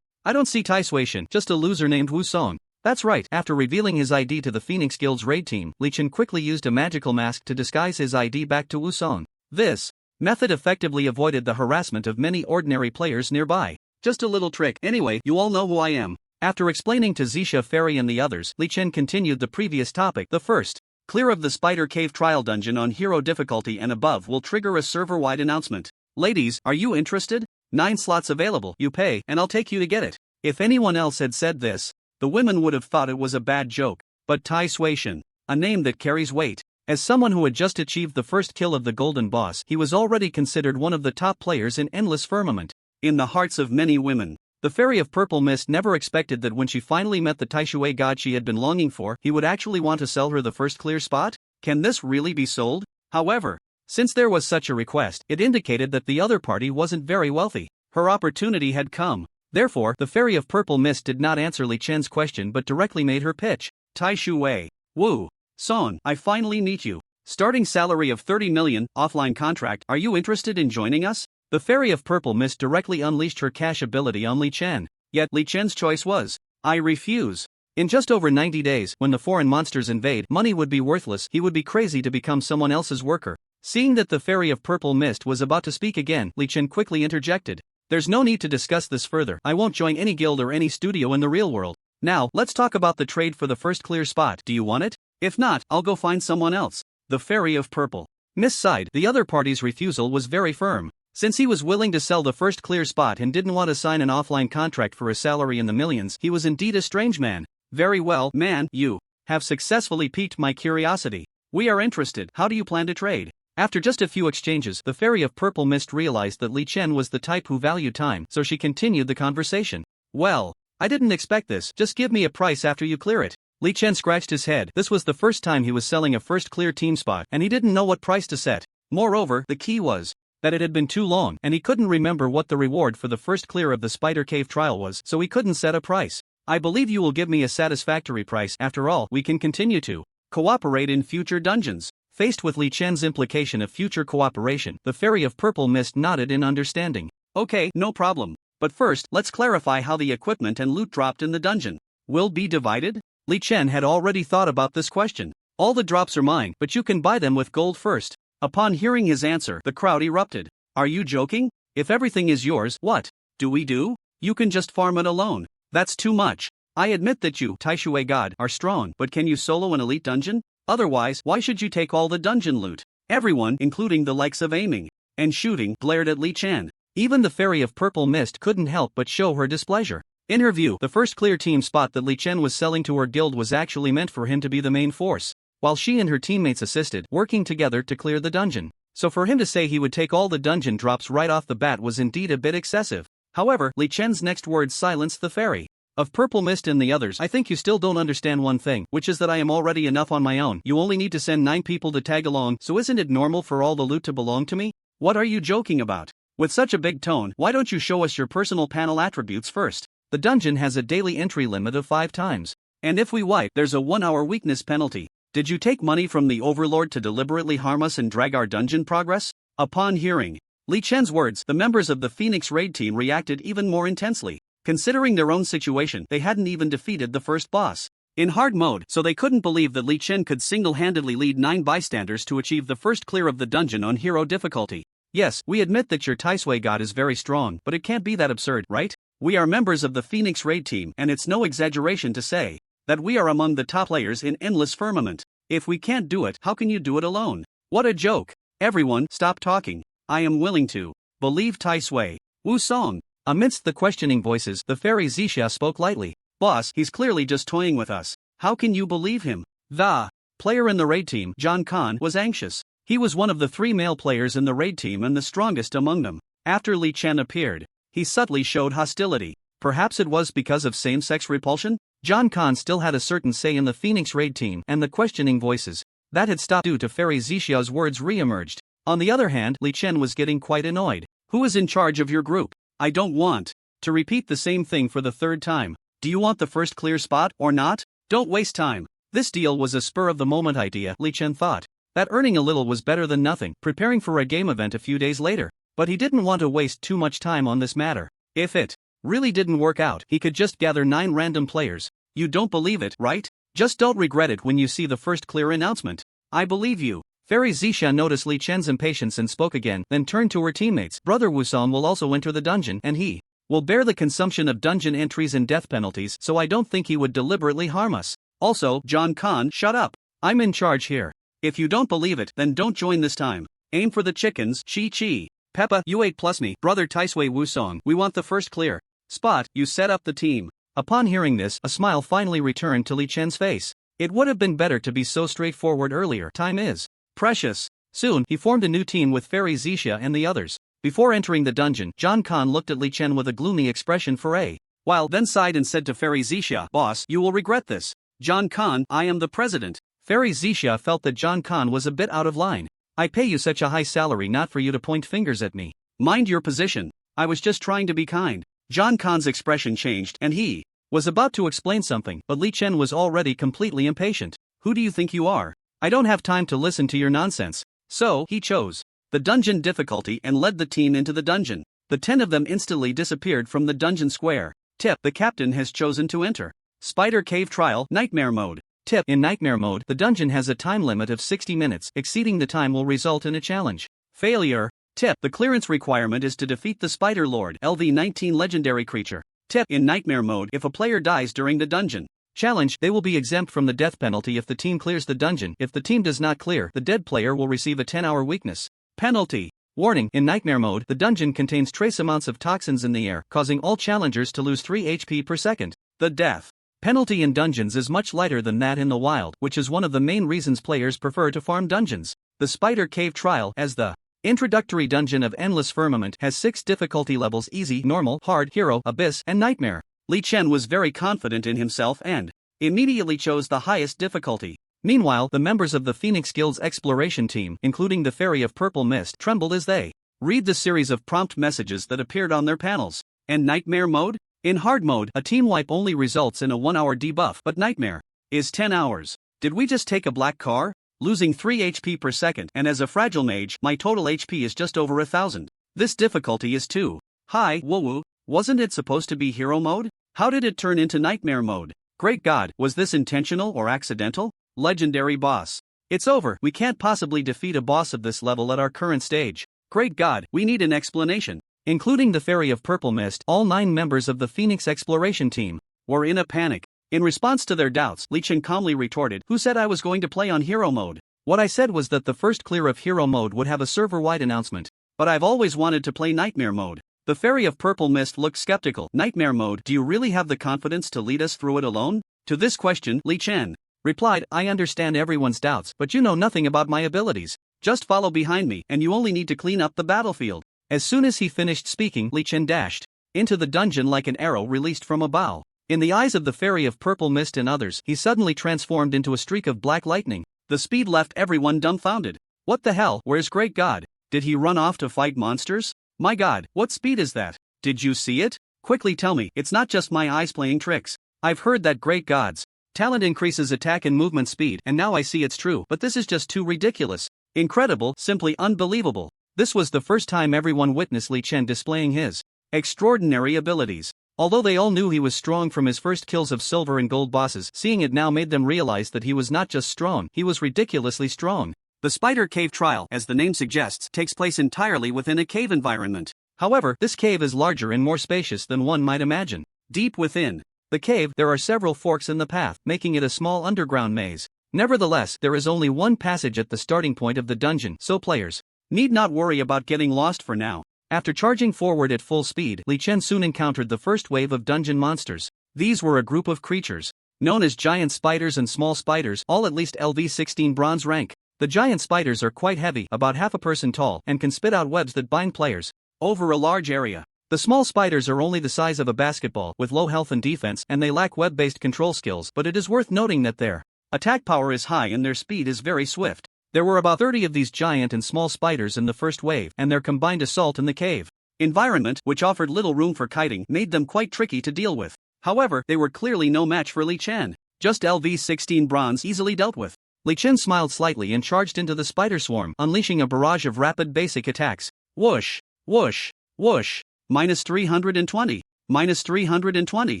I don't see Tai Suation, just a loser named Wusong. That's right, after revealing his ID to the Phoenix Guild's raid team, Li Chen quickly used a magical mask to disguise his ID back to Wusong. This method effectively avoided the harassment of many ordinary players nearby. Just a little trick. Anyway, you all know who I am. After explaining to Zixia Fairy and the others, Li Chen continued the previous topic. The first clear of the Spider Cave trial dungeon on hero difficulty and above will trigger a server-wide announcement. Ladies, are you interested? 9 slots available. You pay, and I'll take you to get it. If anyone else had said this, the women would have thought it was a bad joke. But Tai Suation, a name that carries weight. As someone who had just achieved the first kill of the golden boss, he was already considered one of the top players in Endless Firmament. in the hearts of many women. The Fairy of Purple Mist never expected that when she finally met the Taishui god she had been longing for, he would actually want to sell her the first clear spot. Can this really be sold? However, since there was such a request, it indicated that the other party wasn't very wealthy. Her opportunity had come. Therefore, the Fairy of Purple Mist did not answer Li Chen's question but directly made her pitch. Taishui, Wu Song, I finally meet you. Starting salary of 30 million, offline contract, are you interested in joining us? The Fairy of Purple Mist directly unleashed her cash ability on Li Chen. Yet, Li Chen's choice was, I refuse. In just over 90 days, when the foreign monsters invade, money would be worthless, he would be crazy to become someone else's worker. Seeing that the Fairy of Purple Mist was about to speak again, Li Chen quickly interjected. There's no need to discuss this further, I won't join any guild or any studio in the real world. Now, let's talk about the trade for the first clear spot. Do you want it? If not, I'll go find someone else. The Fairy of Purple Mist sighed. The other party's refusal was very firm. Since he was willing to sell the first clear spot and didn't want to sign an offline contract for a salary in the millions, he was indeed a strange man. Very well, man, you have successfully piqued my curiosity. We are interested. How do you plan to trade? After just a few exchanges, the Fairy of Purple Mist realized that Li Chen was the type who valued time, so she continued the conversation. Well, I didn't expect this, just give me a price after you clear it. Li Chen scratched his head. This was the first time he was selling a first clear team spot, and he didn't know what price to set. Moreover, the key was that it had been too long, and he couldn't remember what the reward for the first clear of the Spider Cave trial was, so he couldn't set a price. I believe you will give me a satisfactory price. After all, we can continue to cooperate in future dungeons. Faced with Li Chen's implication of future cooperation, the Fairy of Purple Mist nodded in understanding. Okay, no problem. But first, let's clarify how the equipment and loot dropped in the dungeon will be divided? Li Chen had already thought about this question. All the drops are mine, but you can buy them with gold first. Upon hearing his answer, the crowd erupted. Are you joking? If everything is yours, what do we do? You can just farm it alone. That's too much. I admit that you, Taishui God, are strong, but can you solo an elite dungeon? Otherwise, why should you take all the dungeon loot? Everyone, including the likes of aiming and shooting, glared at Li Chen. Even the Fairy of Purple Mist couldn't help but show her displeasure. In her view, the first clear team spot that Li Chen was selling to her guild was actually meant for him to be the main force, while she and her teammates assisted, working together to clear the dungeon. So for him to say he would take all the dungeon drops right off the bat was indeed a bit excessive. However, Li Chen's next words silenced the Fairy of Purple Mist and the others. I think you still don't understand one thing, which is that I am already enough on my own. You only need to send 9 people to tag along, so isn't it normal for all the loot to belong to me? What are you joking about? With such a big tone, why don't you show us your personal panel attributes first? The dungeon has a daily entry limit of 5 times. And if we wipe, there's a 1-hour weakness penalty. Did you take money from the Overlord to deliberately harm us and drag our dungeon progress? Upon hearing Li Chen's words, the members of the Phoenix raid team reacted even more intensely. Considering their own situation, they hadn't even defeated the first boss in hard mode, so they couldn't believe that Li Chen could single-handedly lead 9 bystanders to achieve the first clear of the dungeon on hero difficulty. Yes, we admit that your Taishui God is very strong, but it can't be that absurd, right? We are members of the Phoenix raid team, and it's no exaggeration to say that we are among the top players in Endless Firmament. If we can't do it, how can you do it alone? What a joke. Everyone, stop talking. I am willing to believe Taishui Wu Song. Amidst the questioning voices, the Fairy Zixia spoke lightly. Boss, he's clearly just toying with us. How can you believe him? The player in the raid team, John Khan, was anxious. He was one of the 3 male players in the raid team and the strongest among them. After Li Chen appeared, he subtly showed hostility. Perhaps it was because of same-sex repulsion? John Khan still had a certain say in the Phoenix raid team, and the questioning voices that had stopped due to Fairy Zixia's words re-emerged. On the other hand, Li Chen was getting quite annoyed. Who is in charge of your group? I don't want to repeat the same thing for the 3rd time. Do you want the first clear spot or not? Don't waste time. This deal was a spur-of-the-moment idea, Li Chen thought. That earning a little was better than nothing, preparing for a game event a few days later. But he didn't want to waste too much time on this matter. If it really didn't work out, he could just gather 9 random players. You don't believe it, right? Just don't regret it when you see the first clear announcement. I believe you. Fairy Zixia noticed Li Chen's impatience and spoke again, then turned to her teammates. Brother Wusong will also enter the dungeon, and he will bear the consumption of dungeon entries and death penalties, so I don't think he would deliberately harm us. Also, John Khan, shut up. I'm in charge here. If you don't believe it, then don't join this time. Aim for the chickens, chi. Peppa, you 8 plus me. Brother Taishui Wusong, we want the first clear spot. You set up the team. Upon hearing this, a smile finally returned to Li Chen's face. It would have been better to be so straightforward earlier. Time is precious. Soon, he formed a new team with Fairy Zixia and the others. Before entering the dungeon, John Khan looked at Li Chen with a gloomy expression for a while, then sighed and said to Fairy Zixia, "Boss, you will regret this. John Khan, I am the president." Fairy Zixia felt that John Khan was a bit out of line. "I pay you such a high salary not for you to point fingers at me. Mind your position. I was just trying to be kind." John Khan's expression changed, and he was about to explain something, but Li Chen was already completely impatient. "Who do you think you are? I don't have time to listen to your nonsense." So, he chose the dungeon difficulty and led the team into the dungeon. The 10 of them instantly disappeared from the dungeon square. Tip: the captain has chosen to enter Spider Cave Trial Nightmare Mode. Tip: in Nightmare Mode, the dungeon has a time limit of 60 minutes. Exceeding the time will result in a challenge. Failure. Tip: the clearance requirement is to defeat the Spider Lord LV-19 legendary creature. Tip: in Nightmare Mode, if a player dies during the dungeon challenge, they will be exempt from the death penalty if the team clears the dungeon. If the team does not clear, the dead player will receive a 10-hour weakness penalty. Warning: in Nightmare Mode, the dungeon contains trace amounts of toxins in the air, causing all challengers to lose 3 HP per second. The death penalty in dungeons is much lighter than that in the wild, which is one of the main reasons players prefer to farm dungeons. The Spider Cave Trial, as the introductory dungeon of Endless Firmament, has 6 difficulty levels: easy, normal, hard, hero, abyss, and nightmare. Li Chen was very confident in himself and immediately chose the highest difficulty. Meanwhile, the members of the Phoenix Guild's exploration team, including the Fairy of Purple Mist, trembled as they read the series of prompt messages that appeared on their panels. And Nightmare Mode? In Hard Mode, a team wipe only results in a 1-hour debuff, but Nightmare is 10 hours. Did we just take a black car? Losing 3 HP per second, and as a fragile mage, my total HP is just over 1,000. This difficulty is too high. Woo-woo, wasn't it supposed to be Hero Mode? How did it turn into Nightmare Mode? Great God, was this intentional or accidental? Legendary boss. It's over, we can't possibly defeat a boss of this level at our current stage. Great God, we need an explanation. Including the Fairy of Purple Mist, all 9 members of the Phoenix exploration team were in a panic. In response to their doubts, Li Chen calmly retorted, "Who said I was going to play on Hero Mode? What I said was that the first clear of Hero Mode would have a server-wide announcement. But I've always wanted to play Nightmare Mode." The Fairy of Purple Mist looked skeptical. "Nightmare Mode, do you really have the confidence to lead us through it alone?" To this question, Li Chen replied, "I understand everyone's doubts, but you know nothing about my abilities. Just follow behind me, and you only need to clean up the battlefield." As soon as he finished speaking, Li Chen dashed into the dungeon like an arrow released from a bow. In the eyes of the Fairy of Purple Mist and others, he suddenly transformed into a streak of black lightning. The speed left everyone dumbfounded. What the hell? Where's Great God? Did he run off to fight monsters? My God, what speed is that? Did you see it? Quickly tell me, it's not just my eyes playing tricks. I've heard that Great God's talent increases attack and movement speed, and now I see it's true, but this is just too ridiculous. Incredible, simply unbelievable. This was the first time everyone witnessed Li Chen displaying his extraordinary abilities. Although they all knew he was strong from his first kills of silver and gold bosses, seeing it now made them realize that he was not just strong, he was ridiculously strong. The Spider Cave Trial, as the name suggests, takes place entirely within a cave environment. However, this cave is larger and more spacious than one might imagine. Deep within the cave, there are several forks in the path, making it a small underground maze. Nevertheless, there is only one passage at the starting point of the dungeon, so players need not worry about getting lost for now. After charging forward at full speed, Li Chen soon encountered the first wave of dungeon monsters. These were a group of creatures known as giant spiders and small spiders, all at least LV-16 bronze rank. The giant spiders are quite heavy, about half a person tall, and can spit out webs that bind players over a large area. The small spiders are only the size of a basketball, with low health and defense, and they lack web-based control skills, but it is worth noting that their attack power is high and their speed is very swift. There were about 30 of these giant and small spiders in the first wave, and their combined assault in the cave environment, which offered little room for kiting, made them quite tricky to deal with. However, they were clearly no match for Li Chen. Just LV-16 bronze easily dealt with. Li Chen smiled slightly and charged into the spider swarm, unleashing a barrage of rapid basic attacks. Whoosh, whoosh, whoosh. Minus 320, minus 320,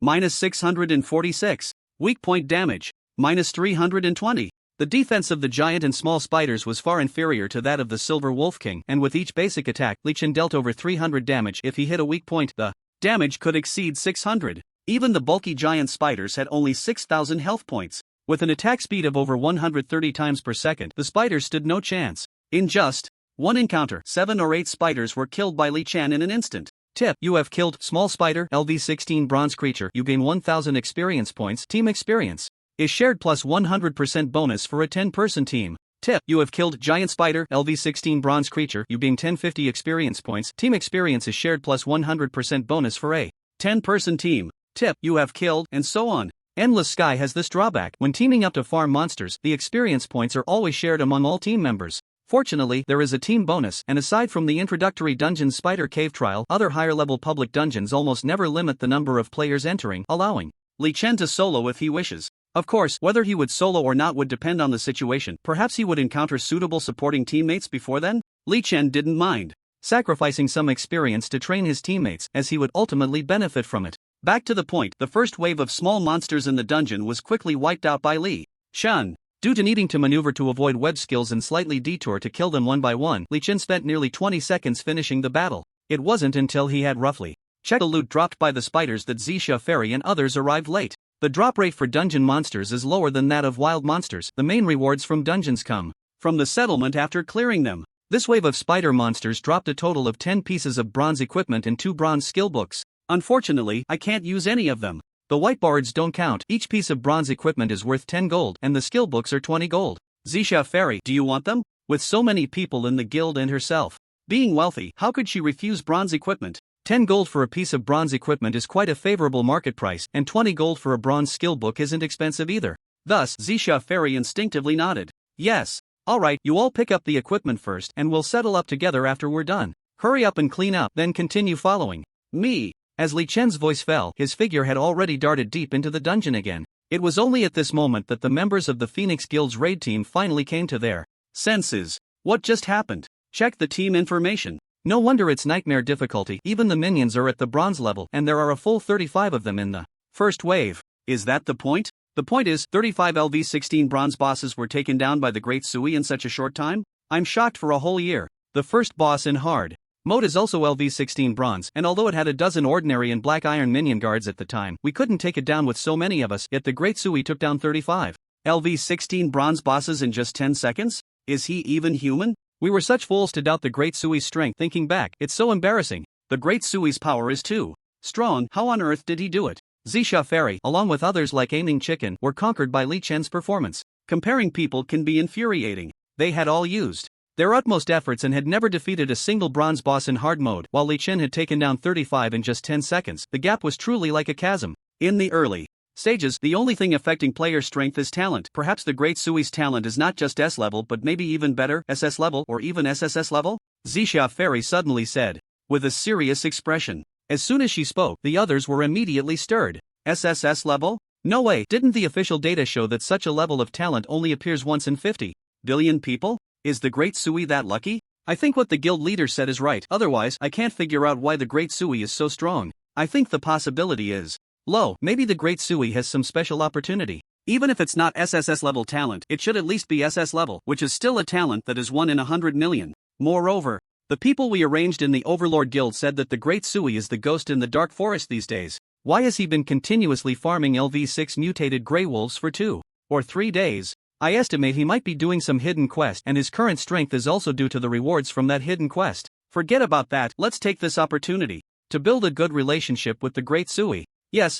minus 646. Weak point damage, minus 320. The defense of the giant and small spiders was far inferior to that of the Silver Wolf King, and with each basic attack, Li Chen dealt over 300 damage. If he hit a weak point, the damage could exceed 600. Even the bulky giant spiders had only 6,000 health points. With an attack speed of over 130 times per second, the spiders stood no chance. In just one encounter, 7 or 8 spiders were killed by Li Chen in an instant. Tip: you have killed small spider, LV-16 bronze creature. You gain 1,000 experience points. Team experience is shared plus 100% bonus for a 10-person team. Tip: you have killed Giant Spider, LV16 Bronze Creature, you being 1050 experience points. Team experience is shared plus 100% bonus for a 10-person team. Tip: you have killed, and so on. Endless Sky has this drawback: when teaming up to farm monsters, the experience points are always shared among all team members. Fortunately, there is a team bonus, and aside from the introductory dungeon Spider Cave Trial, other higher-level public dungeons almost never limit the number of players entering, allowing Li Chen to solo if he wishes. Of course, whether he would solo or not would depend on the situation. Perhaps he would encounter suitable supporting teammates before then? Li Chen didn't mind sacrificing some experience to train his teammates, as he would ultimately benefit from it. Back to the point, the first wave of small monsters in the dungeon was quickly wiped out by Li Chen. Due to needing to maneuver to avoid web skills and slightly detour to kill them one by one, Li Chen spent nearly 20 seconds finishing the battle. It wasn't until he had roughly checked the loot dropped by the spiders that Zisha Fairy and others arrived late. The drop rate for dungeon monsters is lower than that of wild monsters. The main rewards from dungeons come from the settlement after clearing them. This wave of spider monsters dropped a total of 10 pieces of bronze equipment and 2 bronze skill books. Unfortunately, I can't use any of them. The whiteboards don't count. Each piece of bronze equipment is worth 10 gold, and the skill books are 20 gold. Zisha Fairy, do you want them? With so many people in the guild and herself being wealthy, how could she refuse bronze equipment? 10 gold for a piece of bronze equipment is quite a favorable market price, and 20 gold for a bronze skill book isn't expensive either. Thus, Zisha Fairy instinctively nodded. Yes. Alright, you all pick up the equipment first, and we'll settle up together after we're done. Hurry up and clean up, then continue following me. As Li Chen's voice fell, his figure had already darted deep into the dungeon again. It was only at this moment that the members of the Phoenix Guild's raid team finally came to their senses. What just happened? Check the team information. No wonder it's nightmare difficulty. Even the minions are at the bronze level, and there are a full 35 of them in the first wave. Is that the point? The point is, 35 LV16 bronze bosses were taken down by the Great Sui in such a short time? I'm shocked for a whole year. The first boss in hard mode is also LV16 bronze, and although it had a dozen ordinary and black iron minion guards at the time, we couldn't take it down with so many of us, yet the Great Sui took down 35 LV16 bronze bosses in just 10 seconds? Is he even human? We were such fools to doubt the Great Sui's strength. Thinking back, it's so embarrassing. The Great Sui's power is too strong. How on earth did he do it? Zisha Fairy, along with others like Aiming Chicken, were conquered by Li Chen's performance. Comparing people can be infuriating. They had all used their utmost efforts and had never defeated a single bronze boss in hard mode, while Li Chen had taken down 35 in just 10 seconds. The gap was truly like a chasm. In the early stages, the only thing affecting player strength is talent. Perhaps the Great Sui's talent is not just S level but maybe even better, SS level or even SSS level? Zisha Fairy suddenly said, with a serious expression. As soon as she spoke, the others were immediately stirred. SSS level? No way. Didn't the official data show that such a level of talent only appears once in 50 billion people? Is the Great Sui that lucky? I think what the guild leader said is right. Otherwise, I can't figure out why the Great Sui is so strong. I think the possibility is low. Maybe the Great Sui has some special opportunity. Even if it's not SSS level talent, it should at least be SS level, which is still a talent that is 1 in 100 million. Moreover, the people we arranged in the Overlord Guild said that the Great Sui is the ghost in the Dark Forest these days. Why has he been continuously farming LV6 mutated Grey Wolves for 2 or 3 days? I estimate he might be doing some hidden quest, and his current strength is also due to the rewards from that hidden quest. Forget about that, let's take this opportunity to build a good relationship with the Great Sui. Yes,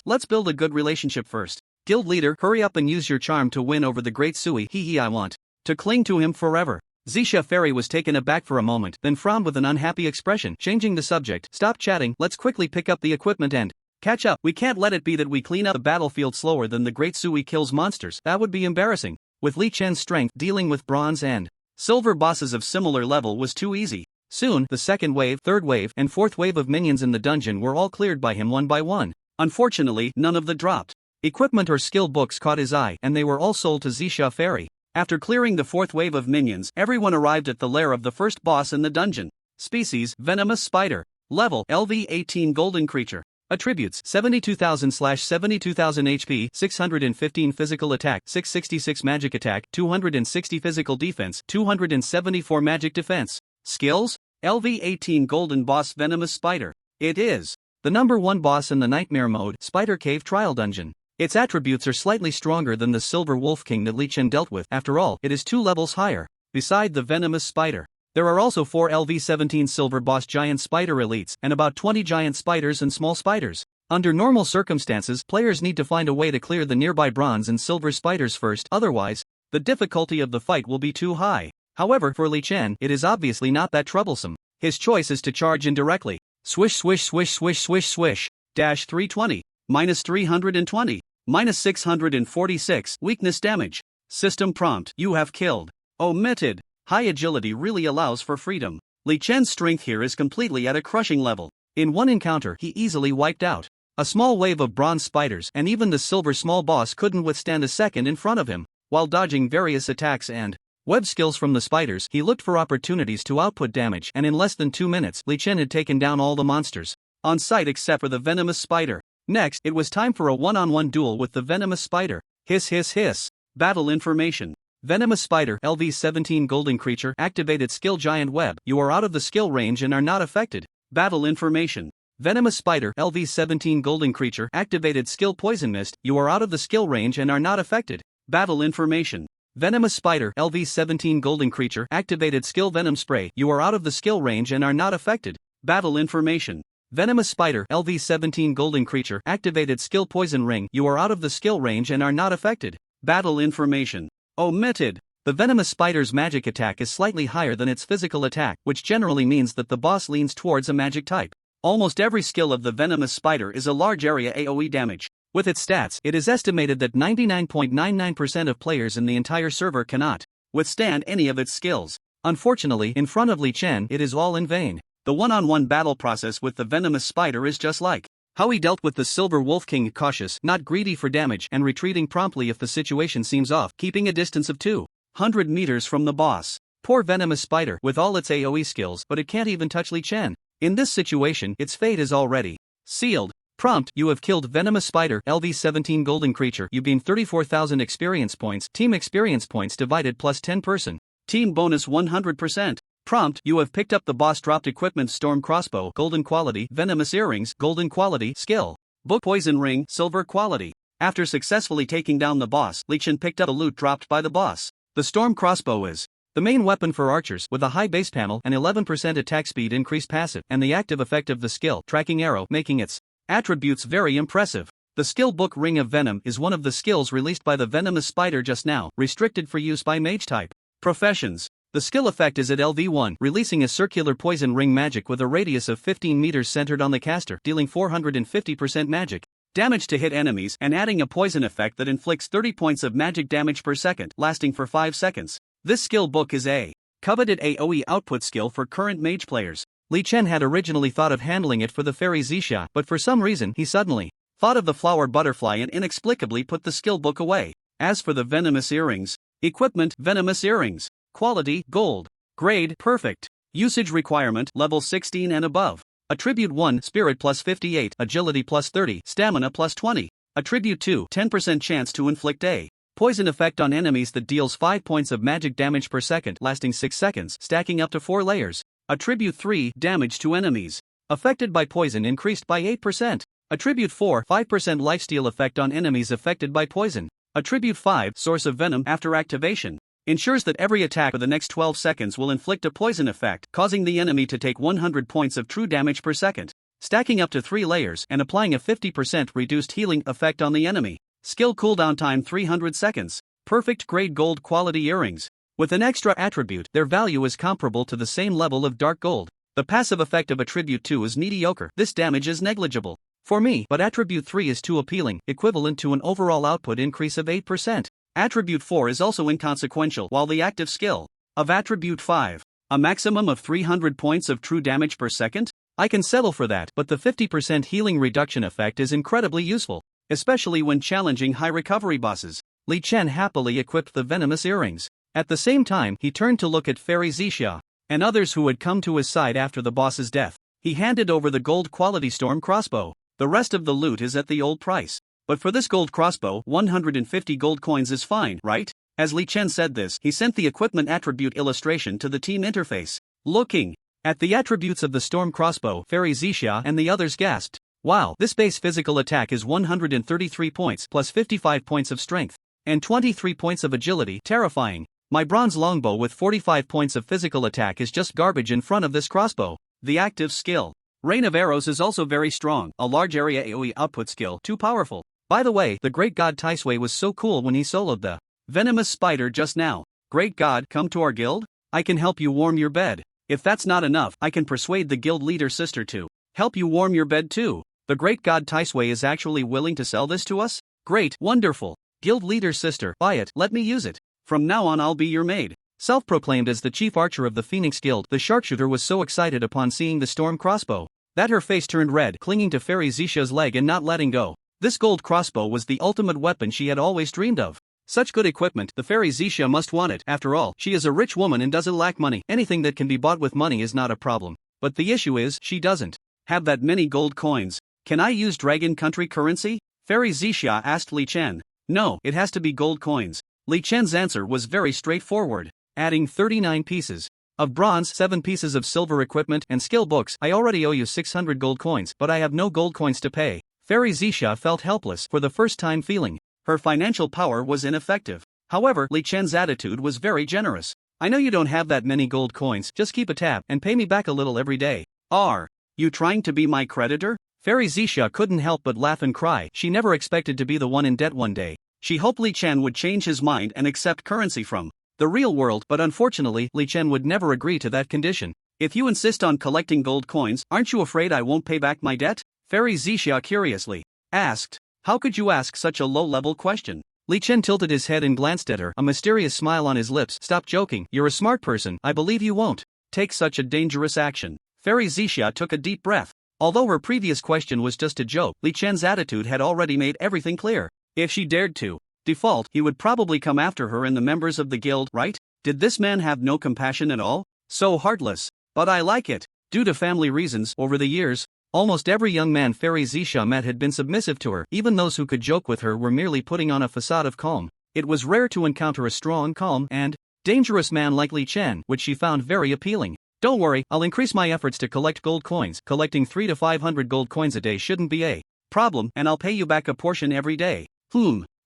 let's build a good relationship first. Guild leader, hurry up and use your charm to win over the Great Sui. I want to cling to him forever. Zisha Fairy was taken aback for a moment, then frowned with an unhappy expression. Changing the subject, stop chatting, let's quickly pick up the equipment and catch up. We can't let it be that we clean up the battlefield slower than the Great Sui kills monsters. That would be embarrassing. With Li Chen's strength, dealing with bronze and silver bosses of similar level was too easy. Soon, the second wave, third wave, and fourth wave of minions in the dungeon were all cleared by him one by one. Unfortunately, none of the dropped equipment or skill books caught his eye, and they were all sold to Zisha Fairy. After clearing the fourth wave of minions, everyone arrived at the lair of the first boss in the dungeon. Species, Venomous Spider. Level, LV18 Golden Creature. Attributes, 72,000/72,000 HP, 615 physical attack, 666 magic attack, 260 physical defense, 274 magic defense. Skills, LV18 Golden Boss Venomous Spider. It is the number 1 boss in the Nightmare Mode Spider Cave Trial Dungeon. Its attributes are slightly stronger than the Silver Wolf King that Li Chen dealt with. After all, it is 2 levels higher. Beside the Venomous Spider, there are also 4 LV17 Silver Boss Giant Spider Elites, and about 20 Giant Spiders and Small Spiders. Under normal circumstances, players need to find a way to clear the nearby Bronze and Silver Spiders first, otherwise, the difficulty of the fight will be too high. However, for Li Chen, it is obviously not that troublesome. His choice is to charge indirectly. Swish swish swish swish swish swish. Dash 320. Minus 320. Minus 646. Weakness damage. System prompt. You have killed. Omitted. High agility really allows for freedom. Li Chen's strength here is completely at a crushing level. In one encounter, he easily wiped out a small wave of bronze spiders, and even the silver small boss couldn't withstand a second in front of him. While dodging various attacks and web skills from the spiders, he looked for opportunities to output damage, and in less than 2 minutes, Li Chen had taken down all the monsters on sight except for the venomous spider. Next, it was time for a one-on-one duel with the venomous spider. Hiss hiss hiss. Battle information. Venomous Spider LV-17 Golden Creature activated skill Giant Web. You are out of the skill range and are not affected. Battle information. Venomous Spider LV-17 Golden Creature activated skill Poison Mist. You are out of the skill range and are not affected. Battle information. Venomous Spider LV-17 Golden Creature activated skill Venom Spray. You are out of the skill range and are not affected. Battle information. Venomous Spider LV-17 Golden Creature activated skill Poison Ring. You are out of the skill range and are not affected. Battle information. Omitted. The venomous spider's magic attack is slightly higher than its physical attack, which generally means that the boss leans towards a magic type. Almost every skill of the venomous spider is a large area AoE damage. With its stats, it is estimated that 99.99% of players in the entire server cannot withstand any of its skills. Unfortunately, in front of Li Chen, it is all in vain. The one-on-one battle process with the venomous spider is just like how he dealt with the Silver Wolf King, cautious, not greedy for damage, and retreating promptly if the situation seems off, keeping a distance of 200 meters from the boss. Poor venomous spider with all its AoE skills, but it can't even touch Li Chen. In this situation, its fate is already sealed. Prompt: you have killed Venomous Spider LV-17 Golden Creature. You gain 34,000 experience points. Team experience points divided plus 10 person. Team bonus 100%. Prompt: you have picked up the boss dropped equipment Storm Crossbow Golden Quality, Venomous Earrings Golden Quality, Skill Book Poison Ring Silver Quality. After successfully taking down the boss, Li Chen picked up the loot dropped by the boss. The Storm Crossbow is the main weapon for archers, with a high base panel and 11% attack speed increased passive, and the active effect of the skill Tracking Arrow, making its attributes very impressive. The skill book Ring of Venom is one of the skills released by the venomous spider just now, restricted for use by mage type professions. The skill effect is at LV1, releasing a circular poison ring magic with a radius of 15 meters centered on the caster, dealing 450% magic damage to hit enemies and adding a poison effect that inflicts 30 points of magic damage per second, lasting for 5 seconds. This skill book is a coveted AoE output skill for current mage players. Li Chen had originally thought of handling it for the fairy Xixia, but for some reason he suddenly thought of the flower butterfly and inexplicably put the skill book away. As for the venomous earrings, equipment: venomous earrings. Quality: gold. Grade: perfect. Usage requirement: level 16 and above. Attribute 1: Spirit plus 58, Agility plus 30, Stamina plus 20. Attribute 2: 10% chance to inflict a poison effect on enemies that deals 5 points of magic damage per second, lasting 6 seconds, stacking up to 4 layers. Attribute 3: Damage to enemies affected by poison increased by 8%. Attribute 4: 5% lifesteal effect on enemies affected by poison. Attribute 5: Source of Venom after activation. Ensures that every attack for the next 12 seconds will inflict a poison effect, causing the enemy to take 100 points of true damage per second, stacking up to 3 layers and applying a 50% reduced healing effect on the enemy. Skill cooldown time 300 seconds. Perfect grade gold quality earrings. With an extra attribute, their value is comparable to the same level of dark gold. The passive effect of Attribute 2 is mediocre. This damage is negligible for me, but Attribute 3 is too appealing, equivalent to an overall output increase of 8%. Attribute 4 is also inconsequential, while the active skill of Attribute 5, a maximum of 300 points of true damage per second? I can settle for that, but the 50% healing reduction effect is incredibly useful, especially when challenging high recovery bosses. Li Chen happily equipped the venomous earrings. At the same time, he turned to look at Fairy Xixia and others who had come to his side after the boss's death. He handed over the gold quality Storm Crossbow. The rest of the loot is at the old price. But for this gold crossbow, 150 gold coins is fine, right? As Li Chen said this, he sent the equipment attribute illustration to the team interface. Looking at the attributes of the Storm Crossbow, Fairy Xixia and the others gasped. Wow, this base physical attack is 133 points plus 55 points of strength and 23 points of agility. Terrifying. My bronze longbow with 45 points of physical attack is just garbage in front of this crossbow. The active skill Rain of Arrows is also very strong, a large area AoE output skill, too powerful. By the way, the great god Taisui was so cool when he soloed the Venomous spider just now. Great God, come to our guild? I can help you warm your bed. If that's not enough, I can persuade the guild leader sister to help you warm your bed too. The great God Taisui is actually willing to sell this to us? Great, wonderful. Guild leader sister, buy it, let me use it. From now on I'll be your maid. Self-proclaimed as the chief archer of the Phoenix Guild, the sharpshooter was so excited upon seeing the storm crossbow that her face turned red, clinging to Fairy Zisha's leg and not letting go. This gold crossbow was the ultimate weapon she had always dreamed of. Such good equipment, the Fairy Zisha must want it. After all, she is a rich woman and doesn't lack money. Anything that can be bought with money is not a problem. But the issue is, she doesn't have that many gold coins. Can I use Dragon Country currency? Fairy Zisha asked Li Chen. No, it has to be gold coins. Li Chen's answer was very straightforward. Adding 39 pieces of bronze, 7 pieces of silver equipment, and skill books. I already owe you 600 gold coins, but I have no gold coins to pay. Fairy Zisha felt helpless for the first time, feeling her financial power was ineffective. However, Li Chen's attitude was very generous. I know you don't have that many gold coins, just keep a tab and pay me back a little every day. Are you trying to be my creditor? Fairy Zisha couldn't help but laugh and cry. She never expected to be the one in debt one day. She hoped Li Chen would change his mind and accept currency from the real world, but unfortunately, Li Chen would never agree to that condition. If you insist on collecting gold coins, aren't you afraid I won't pay back my debt? Fairy Zisha curiously asked. How could you ask such a low-level question? Li Chen tilted his head and glanced at her, a mysterious smile on his lips. Stop joking, you're a smart person, I believe you won't take such a dangerous action. Fairy Zisha took a deep breath. Although her previous question was just a joke, Li Chen's attitude had already made everything clear. If she dared to default, he would probably come after her and the members of the guild, right? Did this man have no compassion at all? So heartless. But I like it. Due to family reasons, over the years, almost every young man Fairy Zisha met had been submissive to her. Even those who could joke with her were merely putting on a facade of calm. It was rare to encounter a strong, calm, and dangerous man like Li Chen, which she found very appealing. Don't worry, I'll increase my efforts to collect gold coins. Collecting 300 to 500 gold coins a day shouldn't be a problem, and I'll pay you back a portion every day.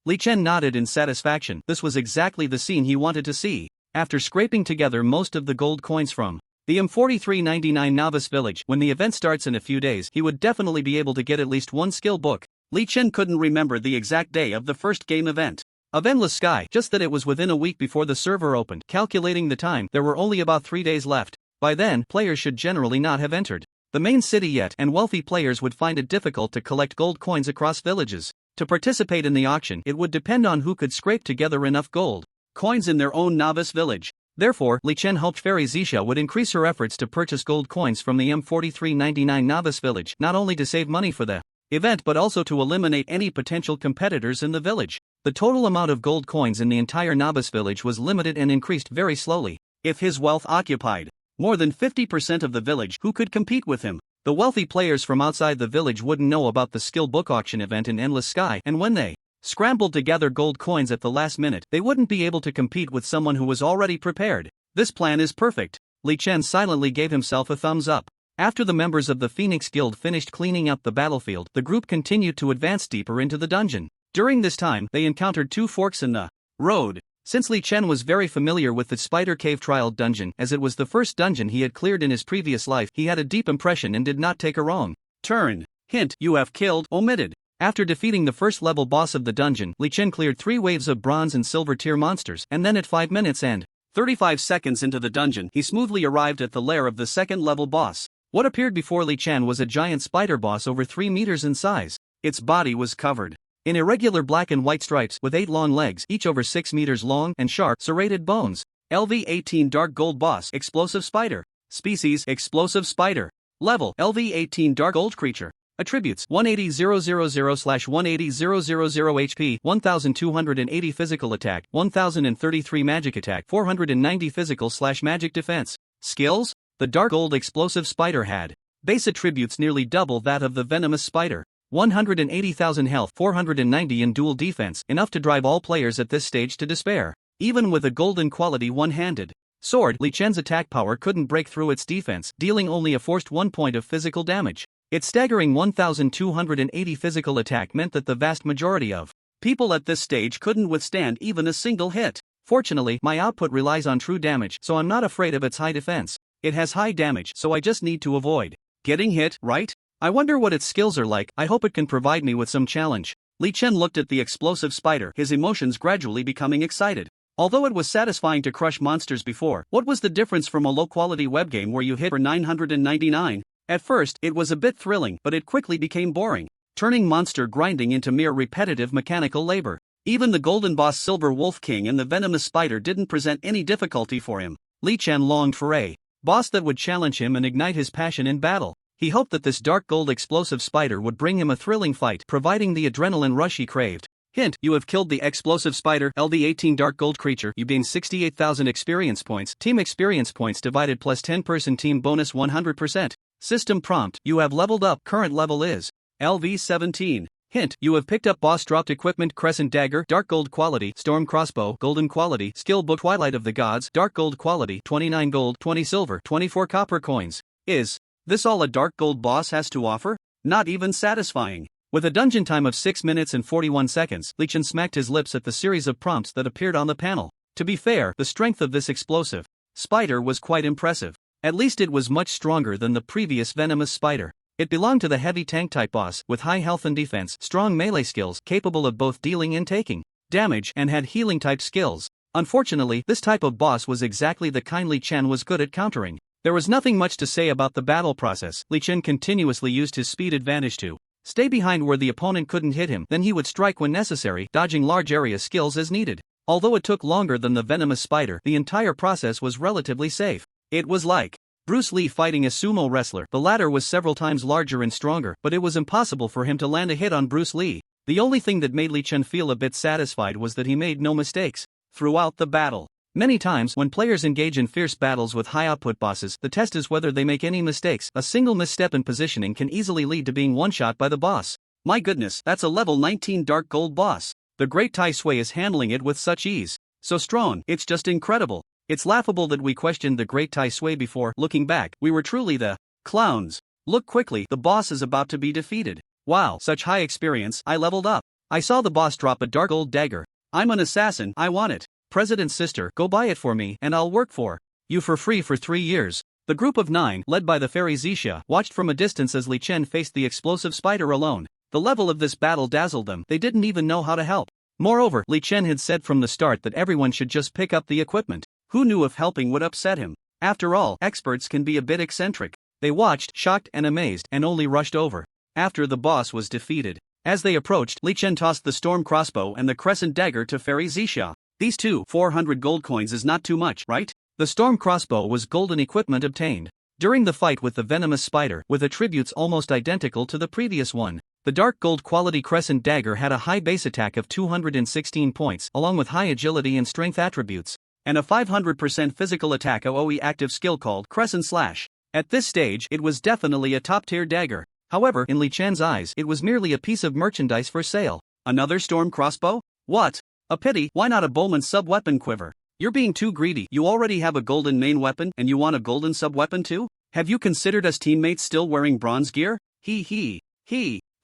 Li Chen nodded in satisfaction. This was exactly the scene he wanted to see. After scraping together most of the gold coins from the M4399 Novice Village, when the event starts in a few days, he would definitely be able to get at least one skill book. Li Chen couldn't remember the exact day of the first game event of Endless Sky, just that it was within a week before the server opened. Calculating the time, there were only about 3 days left. By then, players should generally not have entered the main city yet, and wealthy players would find it difficult to collect gold coins across villages. To participate in the auction, it would depend on who could scrape together enough gold coins in their own novice village. Therefore, Li Chen hoped Fairy Zisha would increase her efforts to purchase gold coins from the M4399 Novice Village, not only to save money for the event but also to eliminate any potential competitors in the village. The total amount of gold coins in the entire Novice Village was limited and increased very slowly. If his wealth occupied more than 50% of the village, who could compete with him? The wealthy players from outside the village wouldn't know about the skill book auction event in Endless Sky, and when they scrambled to gather gold coins at the last minute, they wouldn't be able to compete with someone who was already prepared. This plan is perfect. Li Chen silently gave himself a thumbs up. After the members of the Phoenix Guild finished cleaning up the battlefield, the group continued to advance deeper into the dungeon. During this time, they encountered 2 forks in the road. Since Li Chen was very familiar with the Spider Cave Trial dungeon, as it was the first dungeon he had cleared in his previous life, he had a deep impression and did not take a wrong turn. Hint, you have killed, omitted. After defeating the first level boss of the dungeon, Li Chen cleared 3 waves of bronze and silver tier monsters, and then at 5 minutes and 35 seconds into the dungeon, he smoothly arrived at the lair of the second level boss. What appeared before Li Chen was a giant spider boss over 3 meters in size. Its body was covered in irregular black and white stripes, with 8 long legs, each over 6 meters long, and sharp, serrated bones. LV-18 Dark Gold Boss, Explosive Spider. Species, Explosive Spider. Level, LV-18 Dark Gold Creature. Attributes, 180,000/180,000 HP, 1280 Physical Attack, 1033 Magic Attack, 490 Physical/Magic Defense. Skills? The Dark Gold Explosive Spider had base attributes nearly double that of the Venomous Spider. 180,000 health, 490 in dual defense, enough to drive all players at this stage to despair. Even with a golden quality one-handed sword, Li Chen's attack power couldn't break through its defense, dealing only a forced 1 point of physical damage. Its staggering 1280 physical attack meant that the vast majority of people at this stage couldn't withstand even a single hit. Fortunately, my output relies on true damage, so I'm not afraid of its high defense. It has high damage, so I just need to avoid getting hit, right? I wonder what its skills are like. I hope it can provide me with some challenge. Li Chen looked at the explosive spider, his emotions gradually becoming excited. Although it was satisfying to crush monsters before, what was the difference from a low-quality webgame where you hit for 999? At first, it was a bit thrilling, but it quickly became boring, turning monster grinding into mere repetitive mechanical labor. Even the golden boss Silver Wolf King and the venomous spider didn't present any difficulty for him. Li Chen longed for a boss that would challenge him and ignite his passion in battle. He hoped that this dark gold explosive spider would bring him a thrilling fight, providing the adrenaline rush he craved. Hint: you have killed the explosive spider, LD18 dark gold creature. You gain 68,000 experience points. Team experience points divided plus 10% team bonus 100%. System prompt: you have leveled up. Current level is LV17. Hint: you have picked up boss dropped equipment Crescent Dagger, dark gold quality, Storm Crossbow, golden quality, Skill Book Twilight of the Gods, dark gold quality, 29 gold, 20 silver, 24 copper coins. Is this all a dark gold boss has to offer? Not even satisfying. With a dungeon time of 6 minutes and 41 seconds, Li Chen smacked his lips at the series of prompts that appeared on the panel. To be fair, the strength of this explosive spider was quite impressive. At least it was much stronger than the previous venomous spider. It belonged to the heavy tank-type boss, with high health and defense, strong melee skills, capable of both dealing and taking damage, and had healing-type skills. Unfortunately, this type of boss was exactly the kind Li Chen was good at countering. There was nothing much to say about the battle process. Li Chen continuously used his speed advantage to stay behind where the opponent couldn't hit him, then he would strike when necessary, dodging large area skills as needed. Although it took longer than the venomous spider, the entire process was relatively safe. It was like Bruce Lee fighting a sumo wrestler. The latter was several times larger and stronger, but it was impossible for him to land a hit on Bruce Lee. The only thing that made Li Chen feel a bit satisfied was that he made no mistakes throughout the battle. Many times, when players engage in fierce battles with high-output bosses, the test is whether they make any mistakes. A single misstep in positioning can easily lead to being one-shot by the boss. My goodness, that's a level 19 dark gold boss. The great Tai Sui is handling it with such ease. So strong, it's just incredible. It's laughable that we questioned the great Tai Sui before. Looking back, we were truly the clowns. Look quickly, the boss is about to be defeated. Wow, such high experience. I leveled up. I saw the boss drop a dark gold dagger. I'm an assassin, I want it. President's sister, go buy it for me, and I'll work for you for free for 3 years. The group of 9, led by the fairy Xixia, watched from a distance as Li Chen faced the explosive spider alone. The level of this battle dazzled them. They didn't even know how to help. Moreover, Li Chen had said from the start that everyone should just pick up the equipment. Who knew if helping would upset him? After all, experts can be a bit eccentric. They watched, shocked and amazed, and only rushed over after the boss was defeated. As they approached, Li Chen tossed the storm crossbow and the crescent dagger to fairy Xixia. These 400 gold coins is not too much, right? The storm crossbow was golden equipment obtained during the fight with the venomous spider, with attributes almost identical to the previous one. The dark gold quality crescent dagger had a high base attack of 216 points, along with high agility and strength attributes, and a 500% physical attack AoE active skill called Crescent Slash. At this stage, it was definitely a top-tier dagger. However, in Li Chen's eyes, it was merely a piece of merchandise for sale. Another storm crossbow? What? A pity. Why not a bowman's sub-weapon quiver? You're being too greedy. You already have a golden main weapon and you want a golden sub-weapon too? Have you considered us teammates still wearing bronze gear? He,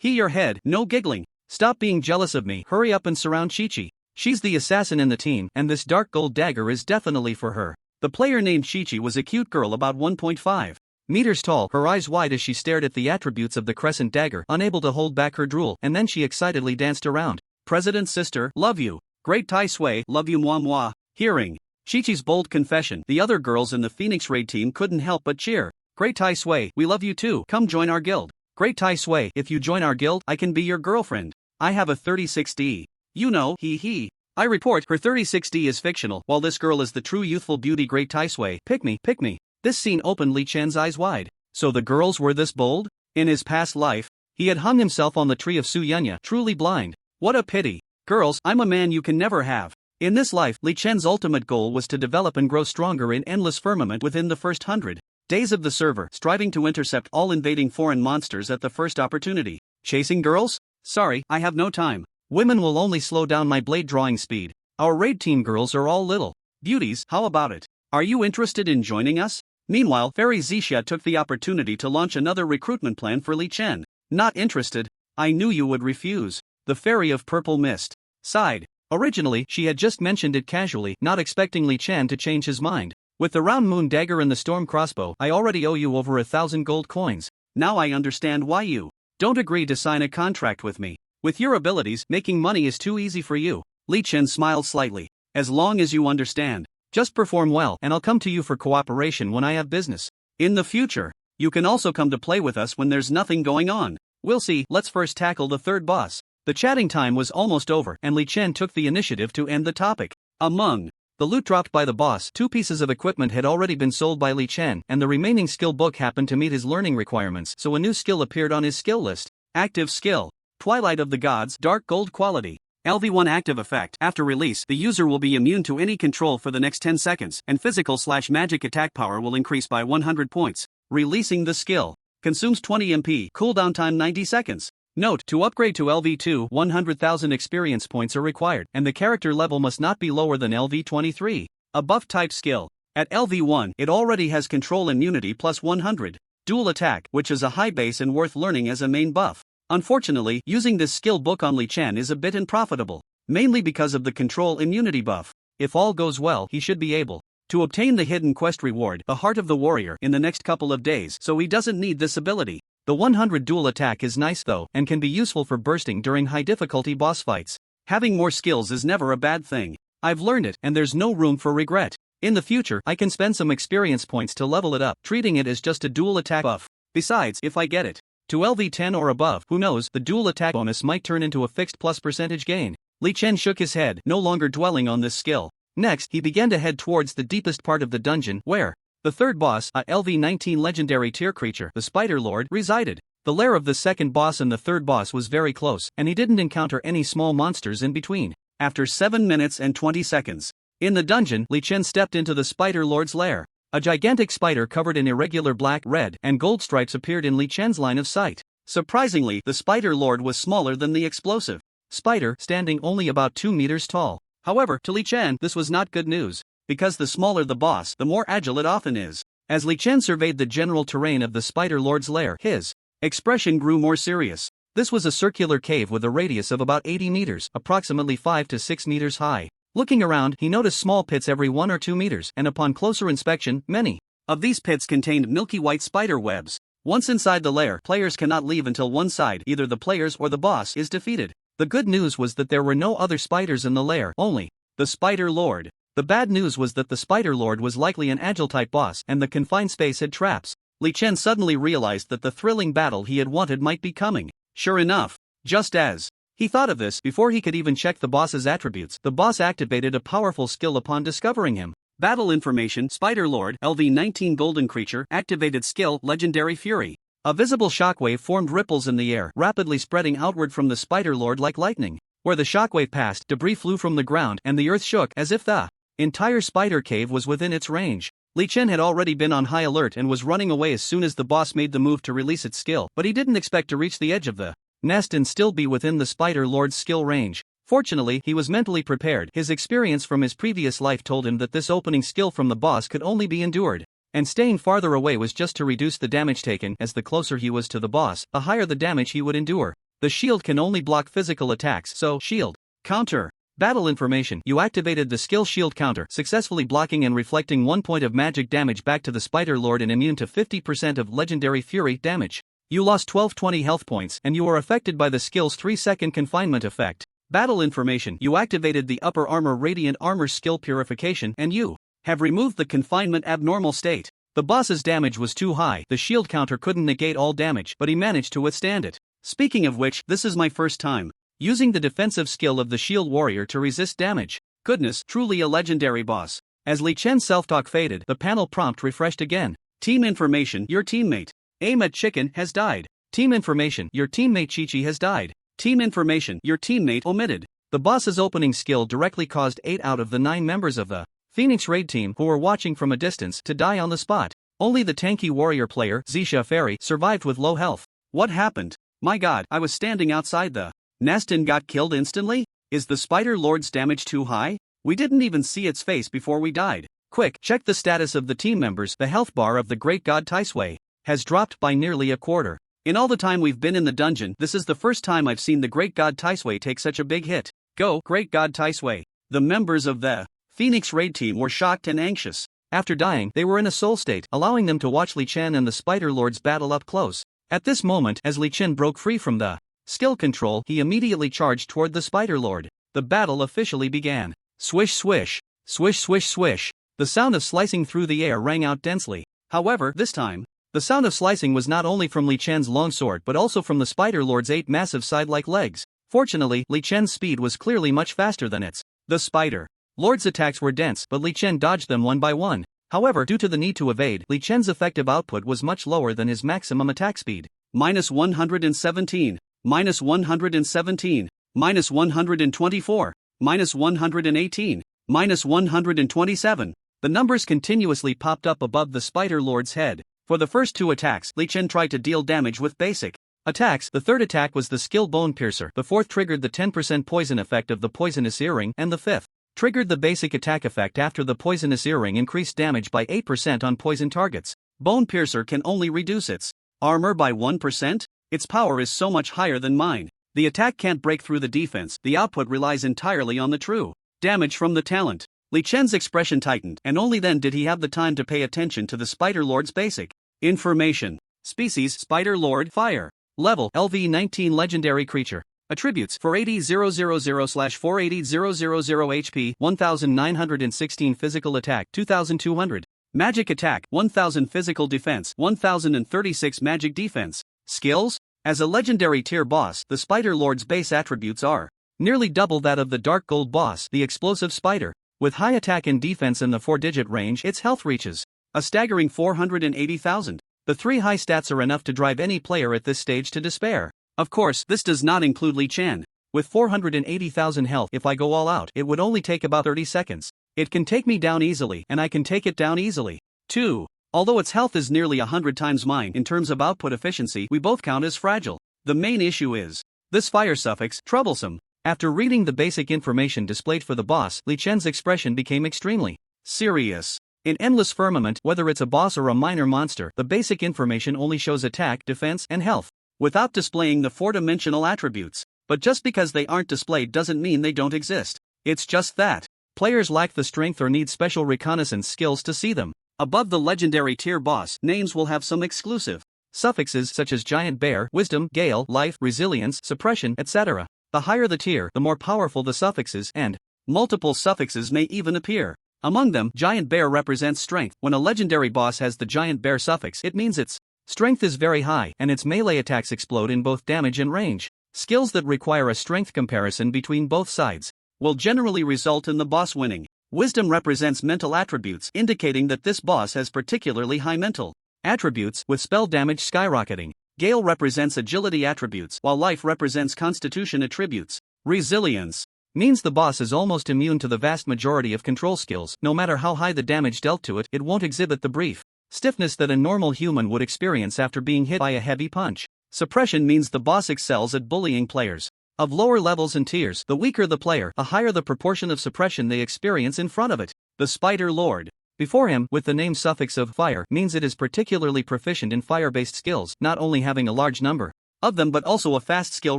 your head. No giggling. Stop being jealous of me. Hurry up and surround Chi-Chi. She's the assassin in the team, and this dark gold dagger is definitely for her. The player named Chi-Chi was a cute girl about 1.5 meters tall, her eyes wide as she stared at the attributes of the crescent dagger, unable to hold back her drool, and then she excitedly danced around. President's sister, love you. Great Tai Sui, love you moi. Hearing Chi-Chi's bold confession, the other girls in the Phoenix Raid team couldn't help but cheer. Great Tai Sui, we love you too. Come join our guild. Great Tai Sui, if you join our guild, I can be your girlfriend. I have a 36D. You know, he. I report, her 36D is fictional, while this girl is the true youthful beauty Great Tai Sui. Pick me. This scene opened Li Chen's eyes wide. So the girls were this bold? In his past life, he had hung himself on the tree of Su Yunya, truly blind. What a pity. Girls, I'm a man you can never have. In this life, Li Chen's ultimate goal was to develop and grow stronger in endless firmament within the first 100 days of the server, striving to intercept all invading foreign monsters at the first opportunity. Chasing girls? Sorry, I have no time. Women will only slow down my blade drawing speed. Our raid team girls are all little beauties. How about it? Are you interested in joining us? Meanwhile, Fairy Xixia took the opportunity to launch another recruitment plan for Li Chen. Not interested? I knew you would refuse. The Fairy of Purple Mist sighed. Originally, she had just mentioned it casually, not expecting Li Chen to change his mind. With the round moon dagger and the storm crossbow, I already owe you over 1,000 gold coins. Now I understand why you don't agree to sign a contract with me. With your abilities, making money is too easy for you. Li Chen smiled slightly. As long as you understand. Just perform well and I'll come to you for cooperation when I have business. In the future, you can also come to play with us when there's nothing going on. We'll see. Let's first tackle the third boss. The chatting time was almost over and Li Chen took the initiative to end the topic. Among the loot dropped by the boss, 2 pieces of equipment had already been sold by Li Chen, and the remaining skill book happened to meet his learning requirements, so a new skill appeared on his skill list. Active skill. Twilight of the Gods, Dark Gold quality. LV1 active effect. After release, the user will be immune to any control for the next 10 seconds, and physical/magic attack power will increase by 100 points. Releasing the skill. Consumes 20 MP, cooldown time 90 seconds. Note, to upgrade to LV2, 100,000 experience points are required, and the character level must not be lower than LV23. A buff type skill. At LV1, it already has control immunity plus 100. Dual attack, which is a high base and worth learning as a main buff. Unfortunately, using this skill book on Li Chen is a bit unprofitable, mainly because of the control immunity buff. If all goes well, he should be able to obtain the hidden quest reward, the Heart of the Warrior, in the next couple of days, so he doesn't need this ability. The 100 dual attack is nice though, and can be useful for bursting during high difficulty boss fights. Having more skills is never a bad thing. I've learned it, and there's no room for regret. In the future, I can spend some experience points to level it up, treating it as just a dual attack buff. Besides, if I get it to LV10 or above, who knows, the dual attack bonus might turn into a fixed plus percentage gain. Li Chen shook his head, no longer dwelling on this skill. Next, he began to head towards the deepest part of the dungeon, where the third boss, a LV19 legendary tier creature, the Spider Lord, resided. The lair of the second boss and the third boss was very close, and he didn't encounter any small monsters in between. After 7 minutes and 20 seconds. In the dungeon, Li Chen stepped into the Spider Lord's lair. A gigantic spider covered in irregular black, red, and gold stripes appeared in Li Chen's line of sight. Surprisingly, the Spider Lord was smaller than the explosive spider, standing only about 2 meters tall. However, to Li Chen, this was not good news, because the smaller the boss, the more agile it often is. As Li Chen surveyed the general terrain of the Spider Lord's lair, his expression grew more serious. This was a circular cave with a radius of about 80 meters, approximately 5 to 6 meters high. Looking around, he noticed small pits every 1 or 2 meters, and upon closer inspection, many of these pits contained milky white spider webs. Once inside the lair, players cannot leave until one side, either the players or the boss, is defeated. The good news was that there were no other spiders in the lair, only the Spider Lord. The bad news was that the Spider Lord was likely an agile-type boss, and the confined space had traps. Li Chen suddenly realized that the thrilling battle he had wanted might be coming. Sure enough, just as he thought of this, before he could even check the boss's attributes, the boss activated a powerful skill upon discovering him. Battle information: Spider Lord, LV19 golden creature, activated skill, Legendary Fury. A visible shockwave formed ripples in the air, rapidly spreading outward from the Spider Lord like lightning. Where the shockwave passed, debris flew from the ground, and the earth shook as if the entire spider cave was within its range. Li Chen had already been on high alert and was running away as soon as the boss made the move to release its skill, but he didn't expect to reach the edge of the nest and still be within the Spider Lord's skill range. Fortunately, he was mentally prepared. His experience from his previous life told him that this opening skill from the boss could only be endured, and staying farther away was just to reduce the damage taken, as the closer he was to the boss, the higher the damage he would endure. The shield can only block physical attacks, so shield counter. Battle information: you activated the skill Shield Counter, successfully blocking and reflecting 1 point of magic damage back to the Spider Lord and immune to 50% of Legendary Fury damage. You lost 1220 health points, and you were affected by the skill's 3-second confinement effect. Battle information: you activated the Upper Armor Radiant Armor skill Purification, and you have removed the confinement abnormal state. The boss's damage was too high, the shield counter couldn't negate all damage, but he managed to withstand it. Speaking of which, this is my first time using the defensive skill of the Shield Warrior to resist damage. Goodness, truly a legendary boss. As Li Chen's self-talk faded, the panel prompt refreshed again. Team information: your teammate Aim at Chicken has died. Team information: your teammate Chi-Chi has died. Team information: your teammate Omitted. The boss's opening skill directly caused 8 out of the 9 members of the Phoenix Raid team, who were watching from a distance, to die on the spot. Only the tanky warrior player, Zisha Fairy, survived with low health. What happened? My god, I was standing outside the nest and got killed instantly? Is the Spider Lord's damage too high? We didn't even see its face before we died. Quick, check the status of the team members. The health bar of the Great God Taisui has dropped by nearly a quarter. In all the time we've been in the dungeon, this is the first time I've seen the Great God Taisui take such a big hit. Go, Great God Taisui. The members of the Phoenix Raid team were shocked and anxious. After dying, they were in a soul state, allowing them to watch Li Chen and the Spider Lords battle up close. At this moment, as Li Chen broke free from the skill control, he immediately charged toward the Spider Lord. The battle officially began. Swish swish, swish swish swish. The sound of slicing through the air rang out densely. However, this time, the sound of slicing was not only from Li Chen's longsword but also from the Spider Lord's 8 massive side-like legs. Fortunately, Li Chen's speed was clearly much faster than its. The Spider Lord's attacks were dense, but Li Chen dodged them one by one. However, due to the need to evade, Li Chen's effective output was much lower than his maximum attack speed. -117, -117, -124, -118, -127. The numbers continuously popped up above the Spider Lord's head. For the first 2 attacks, Li Chen tried to deal damage with basic attacks. The third attack was the skill Bone Piercer. The fourth triggered the 10% poison effect of the poisonous earring, and the fifth triggered the basic attack effect after the poisonous earring increased damage by 8% on poison targets. Bone Piercer can only reduce its armor by 1%? Its power is so much higher than mine. The attack can't break through the defense. The output relies entirely on the true damage from the talent. Li Chen's expression tightened, and only then did he have the time to pay attention to the Spider Lord's basic information. Species: Spider Lord, Fire. Level: LV19 Legendary Creature. Attributes: 480/000/480000 HP, 1916 Physical Attack, 2200. Magic Attack, 1000 Physical Defense, 1036 Magic Defense. Skills: as a legendary tier boss, the Spider Lord's base attributes are nearly double that of the Dark Gold boss, the Explosive Spider. With high attack and defense in the 4-digit range, its health reaches a staggering 480,000. The 3 high stats are enough to drive any player at this stage to despair. Of course, this does not include Li Chen. With 480,000 health, if I go all out, it would only take about 30 seconds. It can take me down easily, and I can take it down easily, too. Although its health is nearly 100 times mine in terms of output efficiency, we both count as fragile. The main issue is this fire suffix, troublesome. After reading the basic information displayed for the boss, Li Chen's expression became extremely serious. In Endless Firmament, whether it's a boss or a minor monster, the basic information only shows attack, defense, and health, without displaying the 4-dimensional attributes. But just because they aren't displayed doesn't mean they don't exist. It's just that players lack the strength or need special reconnaissance skills to see them. Above the legendary tier boss, names will have some exclusive suffixes such as Giant Bear, Wisdom, Gale, Life, Resilience, Suppression, etc. The higher the tier, the more powerful the suffixes, and multiple suffixes may even appear. Among them, Giant Bear represents strength. When a legendary boss has the Giant Bear suffix, it means its strength is very high, and its melee attacks explode in both damage and range. Skills that require a strength comparison between both sides will generally result in the boss winning. Wisdom represents mental attributes, indicating that this boss has particularly high mental attributes, with spell damage skyrocketing. Gale represents agility attributes, while Life represents constitution attributes. Resilience means the boss is almost immune to the vast majority of control skills. No matter how high the damage dealt to it, it won't exhibit the brief stiffness that a normal human would experience after being hit by a heavy punch. Suppression means the boss excels at bullying players of lower levels and tiers. The weaker the player, the higher the proportion of suppression they experience in front of it. The Spider Lord, before him, with the name suffix of Fire, means it is particularly proficient in fire-based skills, not only having a large number of them but also a fast skill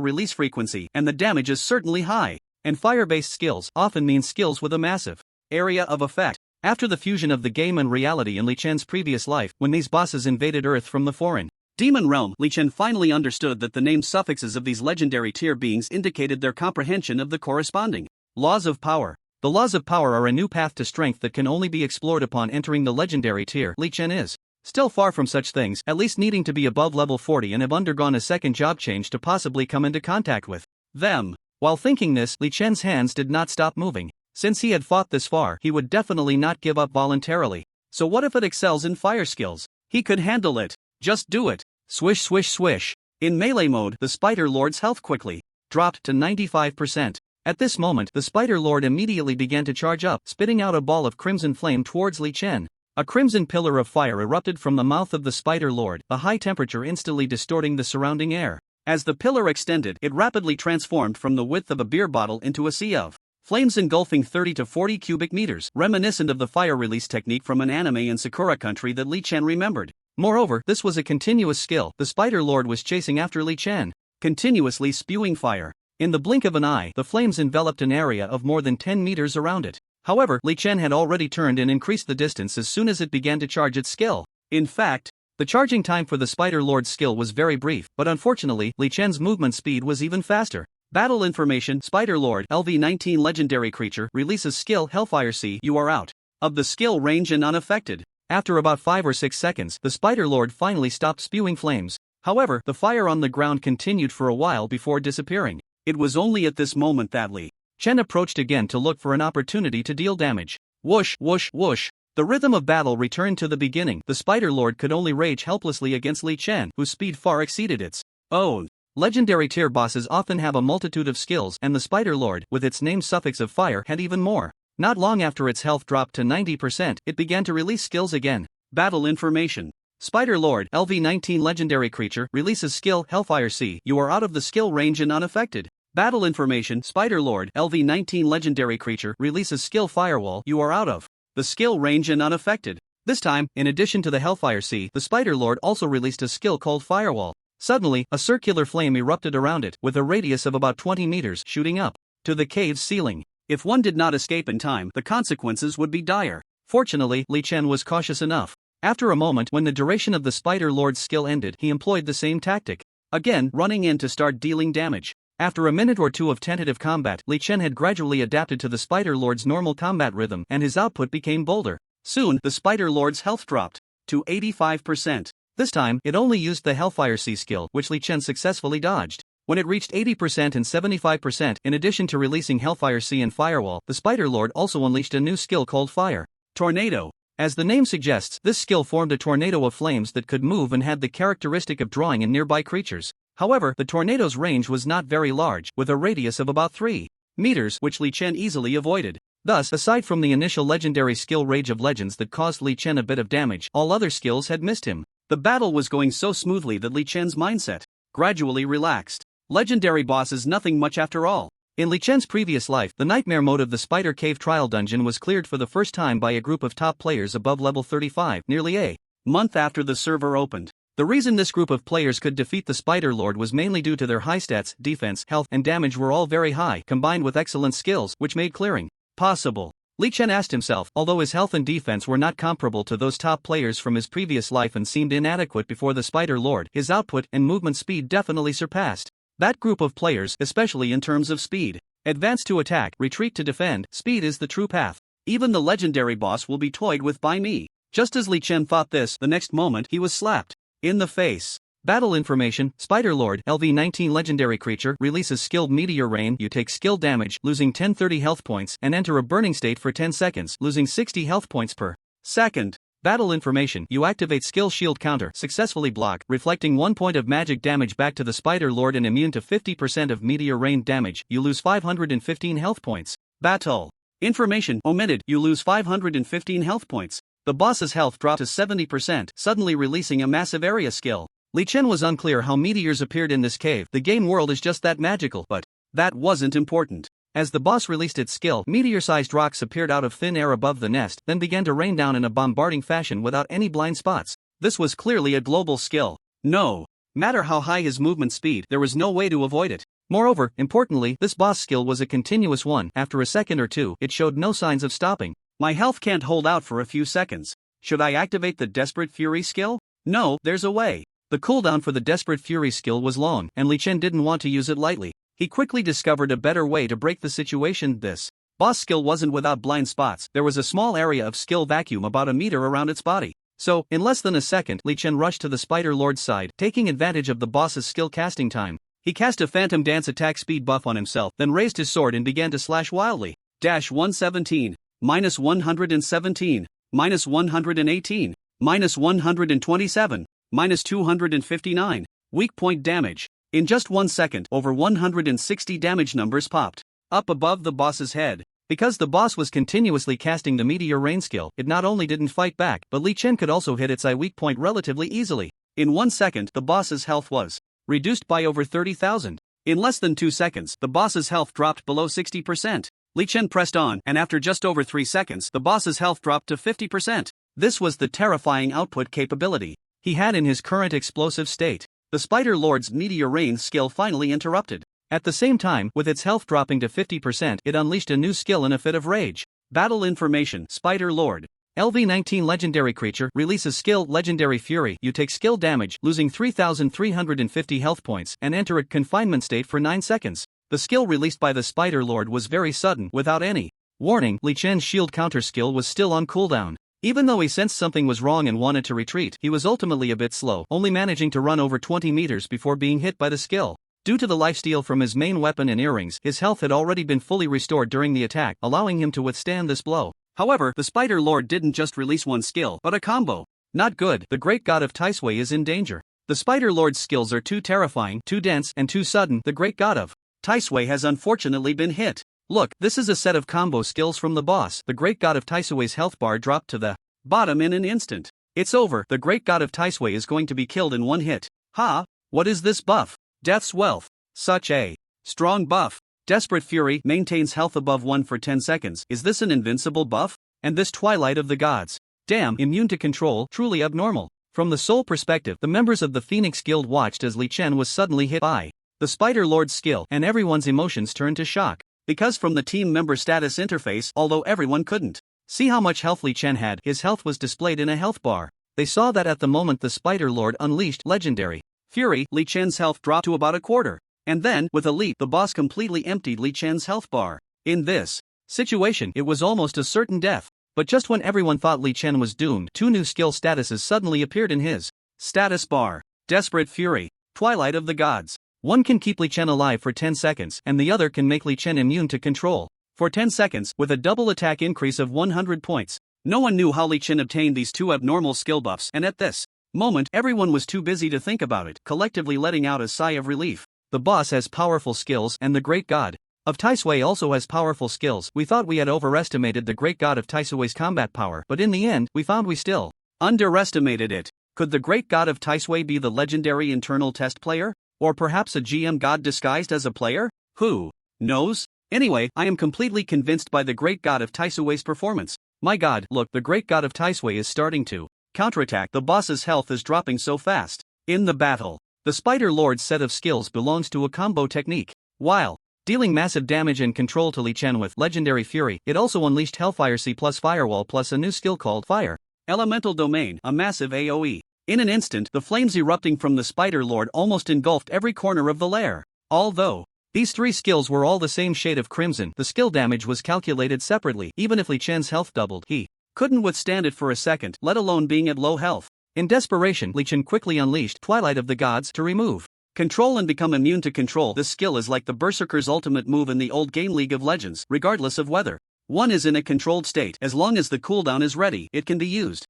release frequency, and the damage is certainly high. And fire-based skills often mean skills with a massive area of effect. After the fusion of the game and reality in Li Chen's previous life, when these bosses invaded Earth from the foreign demon realm, Li Chen finally understood that the name suffixes of these legendary tier beings indicated their comprehension of the corresponding laws of power. The laws of power are a new path to strength that can only be explored upon entering the legendary tier. Li Chen is still far from such things, at least needing to be above level 40 and have undergone a second job change to possibly come into contact with them. While thinking this, Li Chen's hands did not stop moving. Since he had fought this far, he would definitely not give up voluntarily. So what if it excels in fire skills? He could handle it. Just do it. Swish swish swish. In melee mode, the Spider Lord's health quickly dropped to 95%. At this moment, the Spider Lord immediately began to charge up, spitting out a ball of crimson flame towards Li Chen. A crimson pillar of fire erupted from the mouth of the Spider Lord, the high temperature instantly distorting the surrounding air. As the pillar extended, it rapidly transformed from the width of a beer bottle into a sea of flames engulfing 30 to 40 cubic meters, reminiscent of the fire release technique from an anime in Sakura country that Li Chen remembered. Moreover, this was a continuous skill. The Spider Lord was chasing after Li Chen, continuously spewing fire. In the blink of an eye, the flames enveloped an area of more than 10 meters around it. However, Li Chen had already turned and increased the distance as soon as it began to charge its skill. In fact, The charging time for the Spider Lord's skill was very brief, but unfortunately, Li Chen's movement speed was even faster. Battle information: Spider Lord, LV19 legendary creature, releases skill Hellfire Sea, you are out of the skill range and unaffected. After about 5 or 6 seconds, the Spider Lord finally stopped spewing flames. However, the fire on the ground continued for a while before disappearing. It was only at this moment that Li Chen approached again to look for an opportunity to deal damage. Whoosh, whoosh, whoosh. The rhythm of battle returned to the beginning. The Spider Lord could only rage helplessly against Li Chen, whose speed far exceeded its own. Legendary tier bosses often have a multitude of skills, and the Spider Lord, with its name suffix of fire, had even more. Not long after its health dropped to 90%, it began to release skills again. Battle information: Spider Lord, LV19 legendary creature, releases skill Hellfire Sea, you are out of the skill range and unaffected. Battle information: Spider Lord, LV19 legendary creature, releases skill Firewall, you are out of the skill range and unaffected. This time, in addition to the Hellfire Sea, the Spider Lord also released a skill called Firewall. Suddenly, a circular flame erupted around it, with a radius of about 20 meters, shooting up to the cave's ceiling. If one did not escape in time, the consequences would be dire. Fortunately, Li Chen was cautious enough. After a moment, when the duration of the Spider Lord's skill ended, he employed the same tactic. Again, running in to start dealing damage. After a minute or two of tentative combat, Li Chen had gradually adapted to the Spider Lord's normal combat rhythm, and his output became bolder. Soon, the Spider Lord's health dropped to 85%. This time, it only used the Hellfire Sea skill, which Li Chen successfully dodged. When it reached 80% and 75%, in addition to releasing Hellfire Sea and Firewall, the Spider Lord also unleashed a new skill called Fire Tornado. As the name suggests, this skill formed a tornado of flames that could move and had the characteristic of drawing in nearby creatures. However, the tornado's range was not very large, with a radius of about 3 meters, which Li Chen easily avoided. Thus, aside from the initial legendary skill Rage of Legends that caused Li Chen a bit of damage, all other skills had missed him. The battle was going so smoothly that Li Chen's mindset gradually relaxed. Legendary boss is nothing much after all. In Li Chen's previous life, the nightmare mode of the Spider Cave Trial Dungeon was cleared for the first time by a group of top players above level 35, nearly a month after the server opened. The reason this group of players could defeat the Spider Lord was mainly due to their high stats, defense, health, and damage were all very high, combined with excellent skills, which made clearing possible. Li Chen asked himself, although his health and defense were not comparable to those top players from his previous life and seemed inadequate before the Spider Lord, his output and movement speed definitely surpassed that group of players, especially in terms of speed. Advance to attack, retreat to defend, speed is the true path. Even the legendary boss will be toyed with by me. Just as Li Chen thought this, the next moment he was slapped in the face. Battle information: Spider Lord, LV19 legendary creature, releases skilled Meteor Rain, you take skill damage, losing 10-30 health points, and enter a burning state for 10 seconds, losing 60 health points per second. Battle information: you activate skill shield counter, successfully block, reflecting 1 point of magic damage back to the Spider Lord and immune to 50% of Meteor Rain damage, you lose 515 health points. Battle information omitted, you lose 515 health points. The boss's health dropped to 70%, suddenly releasing a massive area skill. Li Chen was unclear how meteors appeared in this cave. The game world is just that magical, but that wasn't important. As the boss released its skill, meteor-sized rocks appeared out of thin air above the nest, then began to rain down in a bombarding fashion without any blind spots. This was clearly a global skill. No matter how high his movement speed, there was no way to avoid it. Moreover, importantly, this boss skill was a continuous one. After a second or two, it showed no signs of stopping. My health can't hold out for a few seconds. Should I activate the Desperate Fury skill? No, there's a way. The cooldown for the Desperate Fury skill was long, and Li Chen didn't want to use it lightly. He quickly discovered a better way to break the situation. This boss skill wasn't without blind spots. There was a small area of skill vacuum about a meter around its body. So, in less than a second, Li Chen rushed to the Spider Lord's side, taking advantage of the boss's skill casting time. He cast a Phantom Dance attack speed buff on himself, then raised his sword and began to slash wildly. -117, -117, -118, -127, -259. Weak point damage. In just 1 second, over 160 damage numbers popped up above the boss's head. Because the boss was continuously casting the Meteor Rain skill, it not only didn't fight back, but Li Chen could also hit its eye weak point relatively easily. In 1 second, the boss's health was reduced by over 30,000. In less than 2 seconds, the boss's health dropped below 60%. Li Chen pressed on, and after just over 3 seconds, the boss's health dropped to 50%. This was the terrifying output capability he had in his current explosive state. The Spider Lord's Meteor Rain skill finally interrupted. At the same time, with its health dropping to 50%, it unleashed a new skill in a fit of rage. Battle information: Spider Lord, LV19 Legendary Creature releases skill Legendary Fury. You take skill damage, losing 3,350 health points, and enter a confinement state for 9 seconds. The skill released by the Spider Lord was very sudden, without any warning. Li Chen's shield counter skill was still on cooldown. Even though he sensed something was wrong and wanted to retreat, he was ultimately a bit slow, only managing to run over 20 meters before being hit by the skill. Due to the lifesteal from his main weapon and earrings, his health had already been fully restored during the attack, allowing him to withstand this blow. However, the Spider Lord didn't just release one skill, but a combo. Not good. The great god of Taisui is in danger. The Spider Lord's skills are too terrifying, too dense, and too sudden. The great god of Taisui has unfortunately been hit. Look, this is a set of combo skills from the boss. The great god of Taisui's health bar dropped to the bottom in an instant. It's over. The great god of Taisui is going to be killed in one hit. Ha! What is this buff? Death's Wealth. Such a strong buff. Desperate Fury maintains health above 1 for 10 seconds. Is this an invincible buff? And this Twilight of the Gods. Damn, immune to control, truly abnormal. From the soul perspective, the members of the Phoenix Guild watched as Li Chen was suddenly hit by the Spider Lord's skill, and everyone's emotions turned to shock. Because from the team member status interface, although everyone couldn't see how much health Li Chen had, his health was displayed in a health bar. They saw that at the moment the Spider Lord unleashed Legendary Fury, Li Chen's health dropped to about a quarter. And then, with a leap, the boss completely emptied Li Chen's health bar. In this situation, it was almost a certain death. But just when everyone thought Li Chen was doomed, 2 new skill statuses suddenly appeared in his status bar. Desperate Fury, Twilight of the Gods. One can keep Li Chen alive for 10 seconds, and the other can make Li Chen immune to control for 10 seconds, with a double attack increase of 100 points. No one knew how Li Chen obtained these 2 abnormal skill buffs, and at this moment, everyone was too busy to think about it, collectively letting out a sigh of relief. The boss has powerful skills, and the great god of Taisui also has powerful skills. We thought we had overestimated the great god of Taisui's combat power, but in the end, we found we still underestimated it. Could the great god of Taisui be the legendary internal test player? Or perhaps a GM god disguised as a player? Who knows? Anyway, I am completely convinced by the great god of Taisui's performance. My god, look, the great god of Taisui is starting to counterattack. The boss's health is dropping so fast. In the battle, the Spider Lord's set of skills belongs to a combo technique. While dealing massive damage and control to Li Chen with Legendary Fury, it also unleashed Hellfire C plus Firewall plus a new skill called Fire Elemental Domain, a massive AoE. In an instant, the flames erupting from the Spider Lord almost engulfed every corner of the lair. Although these 3 skills were all the same shade of crimson, the skill damage was calculated separately. Even if Li Chen's health doubled, he couldn't withstand it for a second, let alone being at low health. In desperation, Li Chen quickly unleashed Twilight of the Gods to remove control and become immune to control. This skill is like the Berserker's ultimate move in the old game League of Legends. Regardless of whether one is in a controlled state, as long as the cooldown is ready, it can be used.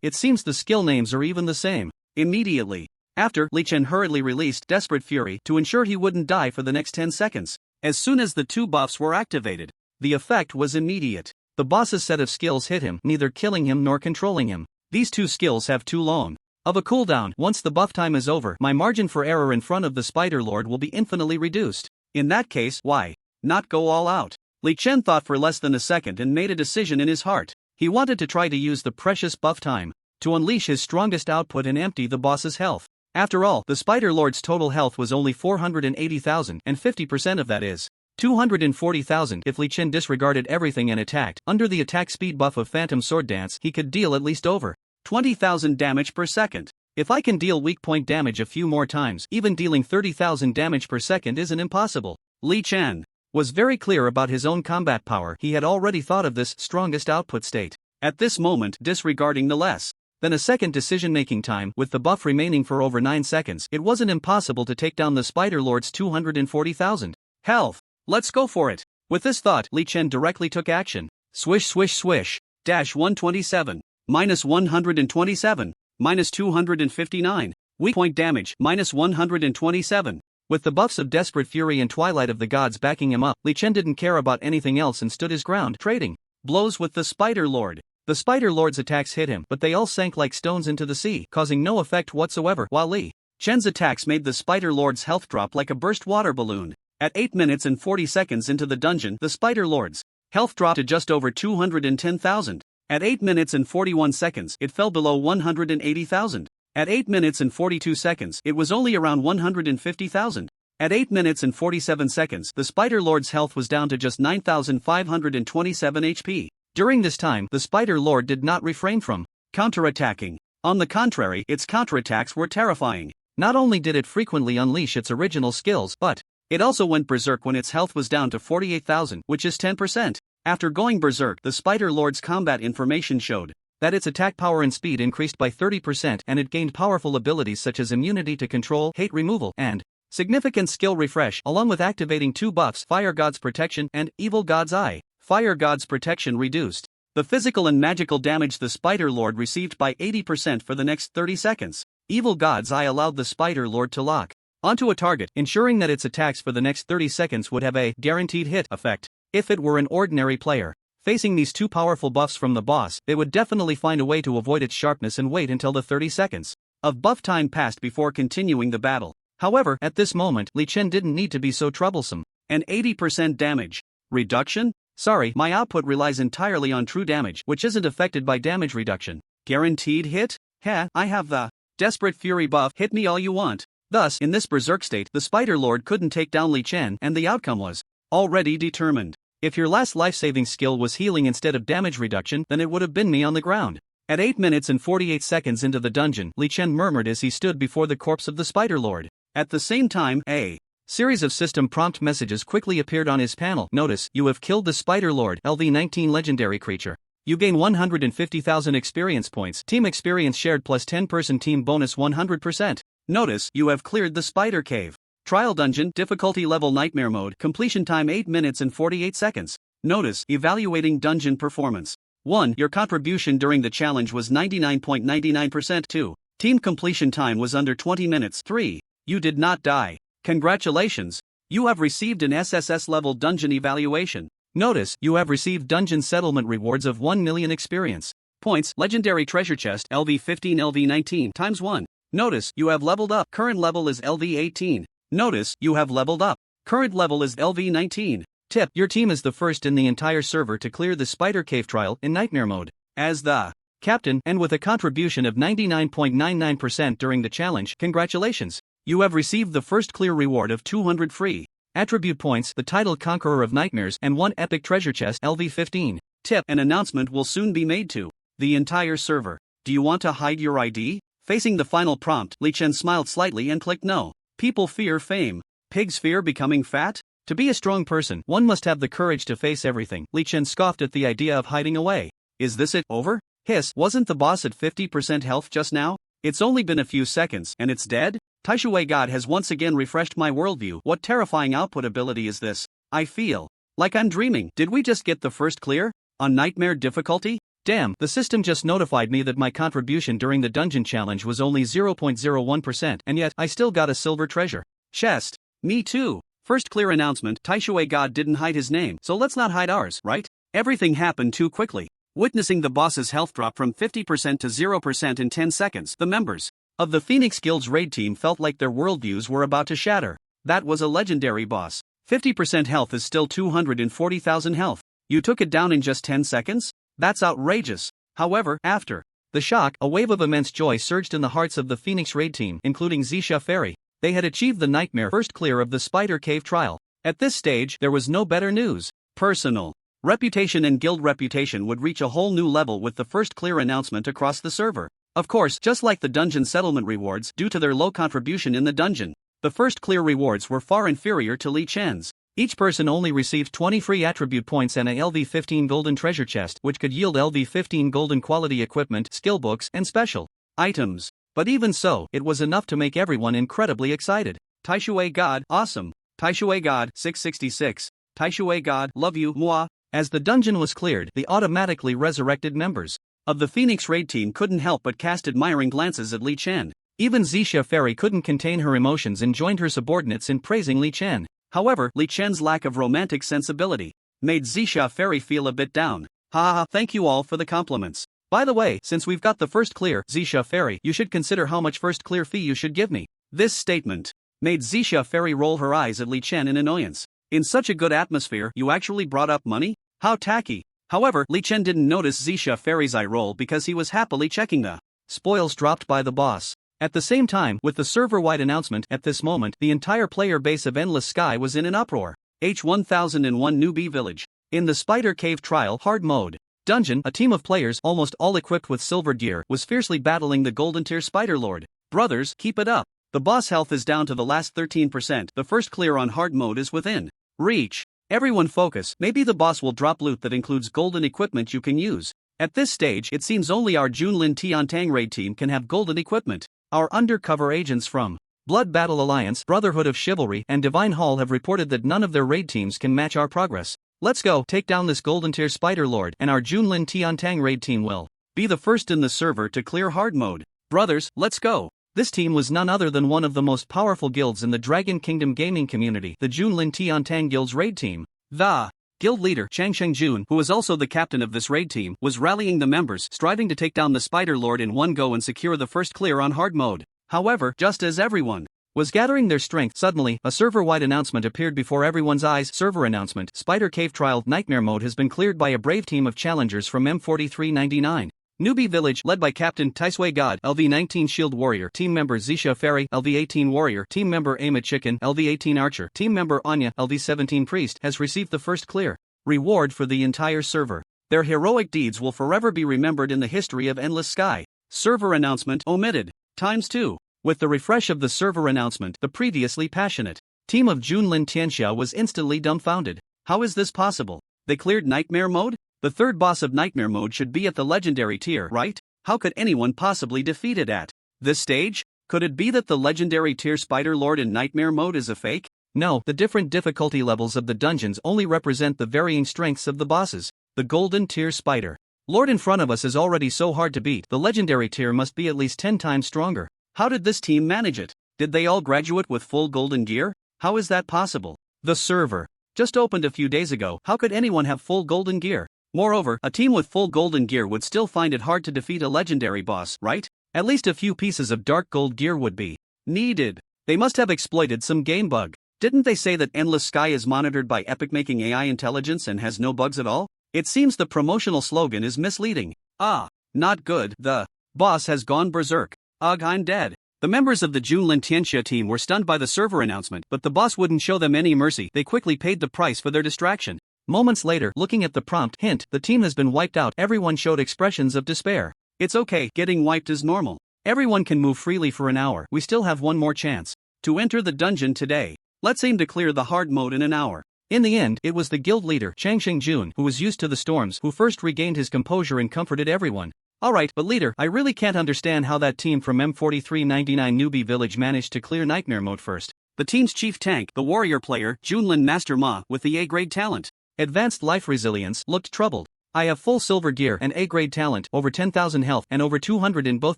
It seems the skill names are even the same. Immediately after, Li Chen hurriedly released Desperate Fury to ensure he wouldn't die for the next 10 seconds. As soon as the 2 buffs were activated, the effect was immediate. The boss's set of skills hit him, neither killing him nor controlling him. These 2 skills have too long of a cooldown. Once the buff time is over, my margin for error in front of the Spider Lord will be infinitely reduced. In that case, why not go all out? Li Chen thought for less than a second and made a decision in his heart. He wanted to try to use the precious buff time to unleash his strongest output and empty the boss's health. After all, the Spider Lord's total health was only 480,000, and 50% of that is 240,000. If Li Chen disregarded everything and attacked, under the attack speed buff of Phantom Sword Dance, he could deal at least over 20,000 damage per second. If I can deal weak point damage a few more times, even dealing 30,000 damage per second isn't impossible. Li Chen was very clear about his own combat power. He had already thought of this strongest output state. At this moment, disregarding the less than a second decision-making time, with the buff remaining for over 9 seconds, it wasn't impossible to take down the Spider Lord's 240,000 health. Let's go for it. With this thought, Li Chen directly took action. Swish swish swish. Dash 127. Minus 127. Minus 259. Weak point damage. Minus 127. With the buffs of Desperate Fury and Twilight of the Gods backing him up, Li Chen didn't care about anything else and stood his ground, trading blows with the Spider Lord. The Spider Lord's attacks hit him, but they all sank like stones into the sea, causing no effect whatsoever, while Li Chen's attacks made the Spider Lord's health drop like a burst water balloon. At 8 minutes and 40 seconds into the dungeon, the Spider Lord's health dropped to just over 210,000. At 8 minutes and 41 seconds, it fell below 180,000. At 8 minutes and 42 seconds, it was only around 150,000. At 8 minutes and 47 seconds, the Spider Lord's health was down to just 9,527 HP. During this time, the Spider Lord did not refrain from counterattacking. On the contrary, its counterattacks were terrifying. Not only did it frequently unleash its original skills, but it also went berserk when its health was down to 48,000, which is 10%. After going berserk, the Spider Lord's combat information showed that its attack power and speed increased by 30%, and it gained powerful abilities such as immunity to control, hate removal, and significant skill refresh, along with activating 2 buffs: Fire God's Protection and Evil God's Eye. Fire God's Protection reduced the physical and magical damage the Spider Lord received by 80% for the next 30 seconds. Evil God's Eye allowed the Spider Lord to lock onto a target, ensuring that its attacks for the next 30 seconds would have a guaranteed hit effect. If it were an ordinary player facing these 2 powerful buffs from the boss, they would definitely find a way to avoid its sharpness and wait until the 30 seconds of buff time passed before continuing the battle. However, at this moment, Li Chen didn't need to be so troublesome. An 80% damage reduction? Sorry, my output relies entirely on true damage, which isn't affected by damage reduction. Guaranteed hit? Heh, I have the Desperate Fury buff, hit me all you want. Thus, in this berserk state, the Spider Lord couldn't take down Li Chen, and the outcome was already determined. If your last life-saving skill was healing instead of damage reduction, then it would have been me on the ground. At 8 minutes and 48 seconds into the dungeon, Li Chen murmured as he stood before the corpse of the Spider Lord. At the same time, a series of system prompt messages quickly appeared on his panel. Notice, you have killed the Spider Lord, LV19 legendary creature. You gain 150,000 experience points. Team experience shared plus 10-person team bonus 100%. Notice, you have cleared the Spider Cave. Trial Dungeon, difficulty level Nightmare Mode, completion time 8 minutes and 48 seconds. Notice, evaluating dungeon performance. 1. Your contribution during the challenge was 99.99%. 2. Team completion time was under 20 minutes. 3. You did not die. Congratulations. You have received an SSS level dungeon evaluation. Notice, you have received dungeon settlement rewards of 1 million experience points. Legendary treasure chest, LV15 LV19 times 1. Notice, you have leveled up. Current level is LV18. Notice, you have leveled up. Current level is LV19. Tip, your team is the first in the entire server to clear the Spider Cave trial in Nightmare Mode. As the captain, and with a contribution of 99.99% during the challenge, congratulations. You have received the first clear reward of 200 free attribute points, the title Conqueror of Nightmares, and 1 epic treasure chest, LV15. Tip, an announcement will soon be made to the entire server. Do you want to hide your ID? Facing the final prompt, Li Chen smiled slightly and clicked no. People fear fame. Pigs fear becoming fat? To be a strong person, one must have the courage to face everything. Li Chen scoffed at the idea of hiding away. Is this it, over? Hiss, wasn't the boss at 50% health just now? It's only been a few seconds, and it's dead? Taishui God has once again refreshed my worldview. What terrifying output ability is this? I feel like I'm dreaming. Did we just get the first clear? On Nightmare difficulty? Damn, the system just notified me that my contribution during the dungeon challenge was only 0.01%, and yet I still got a silver treasure chest. Me too. First clear announcement, Taishui God didn't hide his name, so let's not hide ours, right? Everything happened too quickly. Witnessing the boss's health drop from 50% to 0% in 10 seconds, the members of the Phoenix Guild's raid team felt like their worldviews were about to shatter. That was a legendary boss. 50% health is still 240,000 health. You took it down in just 10 seconds? That's outrageous. However, after the shock, a wave of immense joy surged in the hearts of the Phoenix raid team, including Zisha Fairy. They had achieved the Nightmare first clear of the Spider Cave trial. At this stage, there was no better news. Personal reputation and guild reputation would reach a whole new level with the first clear announcement across the server. Of course, just like the dungeon settlement rewards, due to their low contribution in the dungeon, the first clear rewards were far inferior to Li Chen's. Each person only received 20 free attribute points and a LV15 golden treasure chest, which could yield LV15 golden quality equipment, skill books, and special items. But even so, it was enough to make everyone incredibly excited. Taishui God, awesome. Taishui God, 666. Taishui God, love you, moi. As the dungeon was cleared, the automatically resurrected members of the Phoenix raid team couldn't help but cast admiring glances at Li Chen. Even Zisha Fairy couldn't contain her emotions and joined her subordinates in praising Li Chen. However, Li Chen's lack of romantic sensibility made Zisha Fairy feel a bit down. Ha, thank you all for the compliments. By the way, since we've got the first clear, Zisha Fairy, you should consider how much first clear fee you should give me. This statement made Zisha Fairy roll her eyes at Li Chen in annoyance. In such a good atmosphere, you actually brought up money? How tacky. However, Li Chen didn't notice Zisha Fairy's eye roll because he was happily checking the spoils dropped by the boss. At the same time, with the server-wide announcement, at this moment, the entire player base of Endless Sky was in an uproar. H1001 Newbie Village. In the Spider Cave Trial Hard Mode. dungeon, a team of players, almost all equipped with silver gear, was fiercely battling the golden tier Spider Lord. Brothers, keep it up. The boss health is down to the last 13%. The first clear on hard mode is within reach. Everyone focus, maybe the boss will drop loot that includes golden equipment you can use. At this stage, it seems only our Junlin Tiantang raid team can have golden equipment. Our undercover agents from Blood Battle Alliance, Brotherhood of Chivalry, and Divine Hall have reported that none of their raid teams can match our progress. Let's go, take down this golden tier Spider Lord, and our Junlin Tiantang raid team will be the first in the server to clear hard mode. Brothers, let's go. This team was none other than one of the most powerful guilds in the Dragon Kingdom gaming community, the Junlin Tiantang Guild's raid team. The guild leader, Chang Shengjun, who was also the captain of this raid team, was rallying the members, striving to take down the Spider Lord in one go and secure the first clear on hard mode. However, just as everyone was gathering their strength, suddenly, a server-wide announcement appeared before everyone's eyes. Server announcement: Spider Cave Trial Nightmare Mode has been cleared by a brave team of challengers from M4399. Newbie Village, led by Captain Taisui God, LV-19 Shield Warrior, Team Member Zisha Fairy, LV-18 Warrior, Team Member Ama Chicken, LV-18 Archer, Team Member Anya, LV-17 Priest, has received the first clear reward for the entire server. Their heroic deeds will forever be remembered in the history of Endless Sky. Server announcement omitted. ×2. With the refresh of the server announcement, the previously passionate team of Junlin Tianxia was instantly dumbfounded. How is this possible? They cleared Nightmare Mode? The third boss of Nightmare Mode should be at the legendary tier, right? How could anyone possibly defeat it at this stage? Could it be that the legendary tier Spider Lord in Nightmare Mode is a fake? No, the different difficulty levels of the dungeons only represent the varying strengths of the bosses. The golden tier Spider Lord in front of us is already so hard to beat. The legendary tier must be at least 10 times stronger. How did this team manage it? Did they all graduate with full golden gear? How is that possible? The server just opened a few days ago. How could anyone have full golden gear? Moreover, a team with full golden gear would still find it hard to defeat a legendary boss, right? At least a few pieces of dark gold gear would be needed. They must have exploited some game bug. Didn't they say that Endless Sky is monitored by epic-making AI intelligence and has no bugs at all? It seems the promotional slogan is misleading. Not good. The boss has gone berserk. Ugh, I'm dead. The members of the Junlin Tianxia team were stunned by the server announcement, but the boss wouldn't show them any mercy. They quickly paid the price for their distraction. Moments later, looking at the prompt, hint, the team has been wiped out. Everyone showed expressions of despair. It's okay, getting wiped is normal. Everyone can move freely for an hour. We still have one more chance to enter the dungeon today. Let's aim to clear the hard mode in an hour. In the end, it was the guild leader, Chang Shengjun, who was used to the storms, who first regained his composure and comforted everyone. Alright, but leader, I really can't understand how that team from M4399 Newbie Village managed to clear Nightmare Mode first. The team's chief tank, the warrior player, Junlin Master Ma, with the A-grade talent, Advanced Life Resilience, looked troubled. I have full silver gear and A-grade talent, over 10,000 health and over 200 in both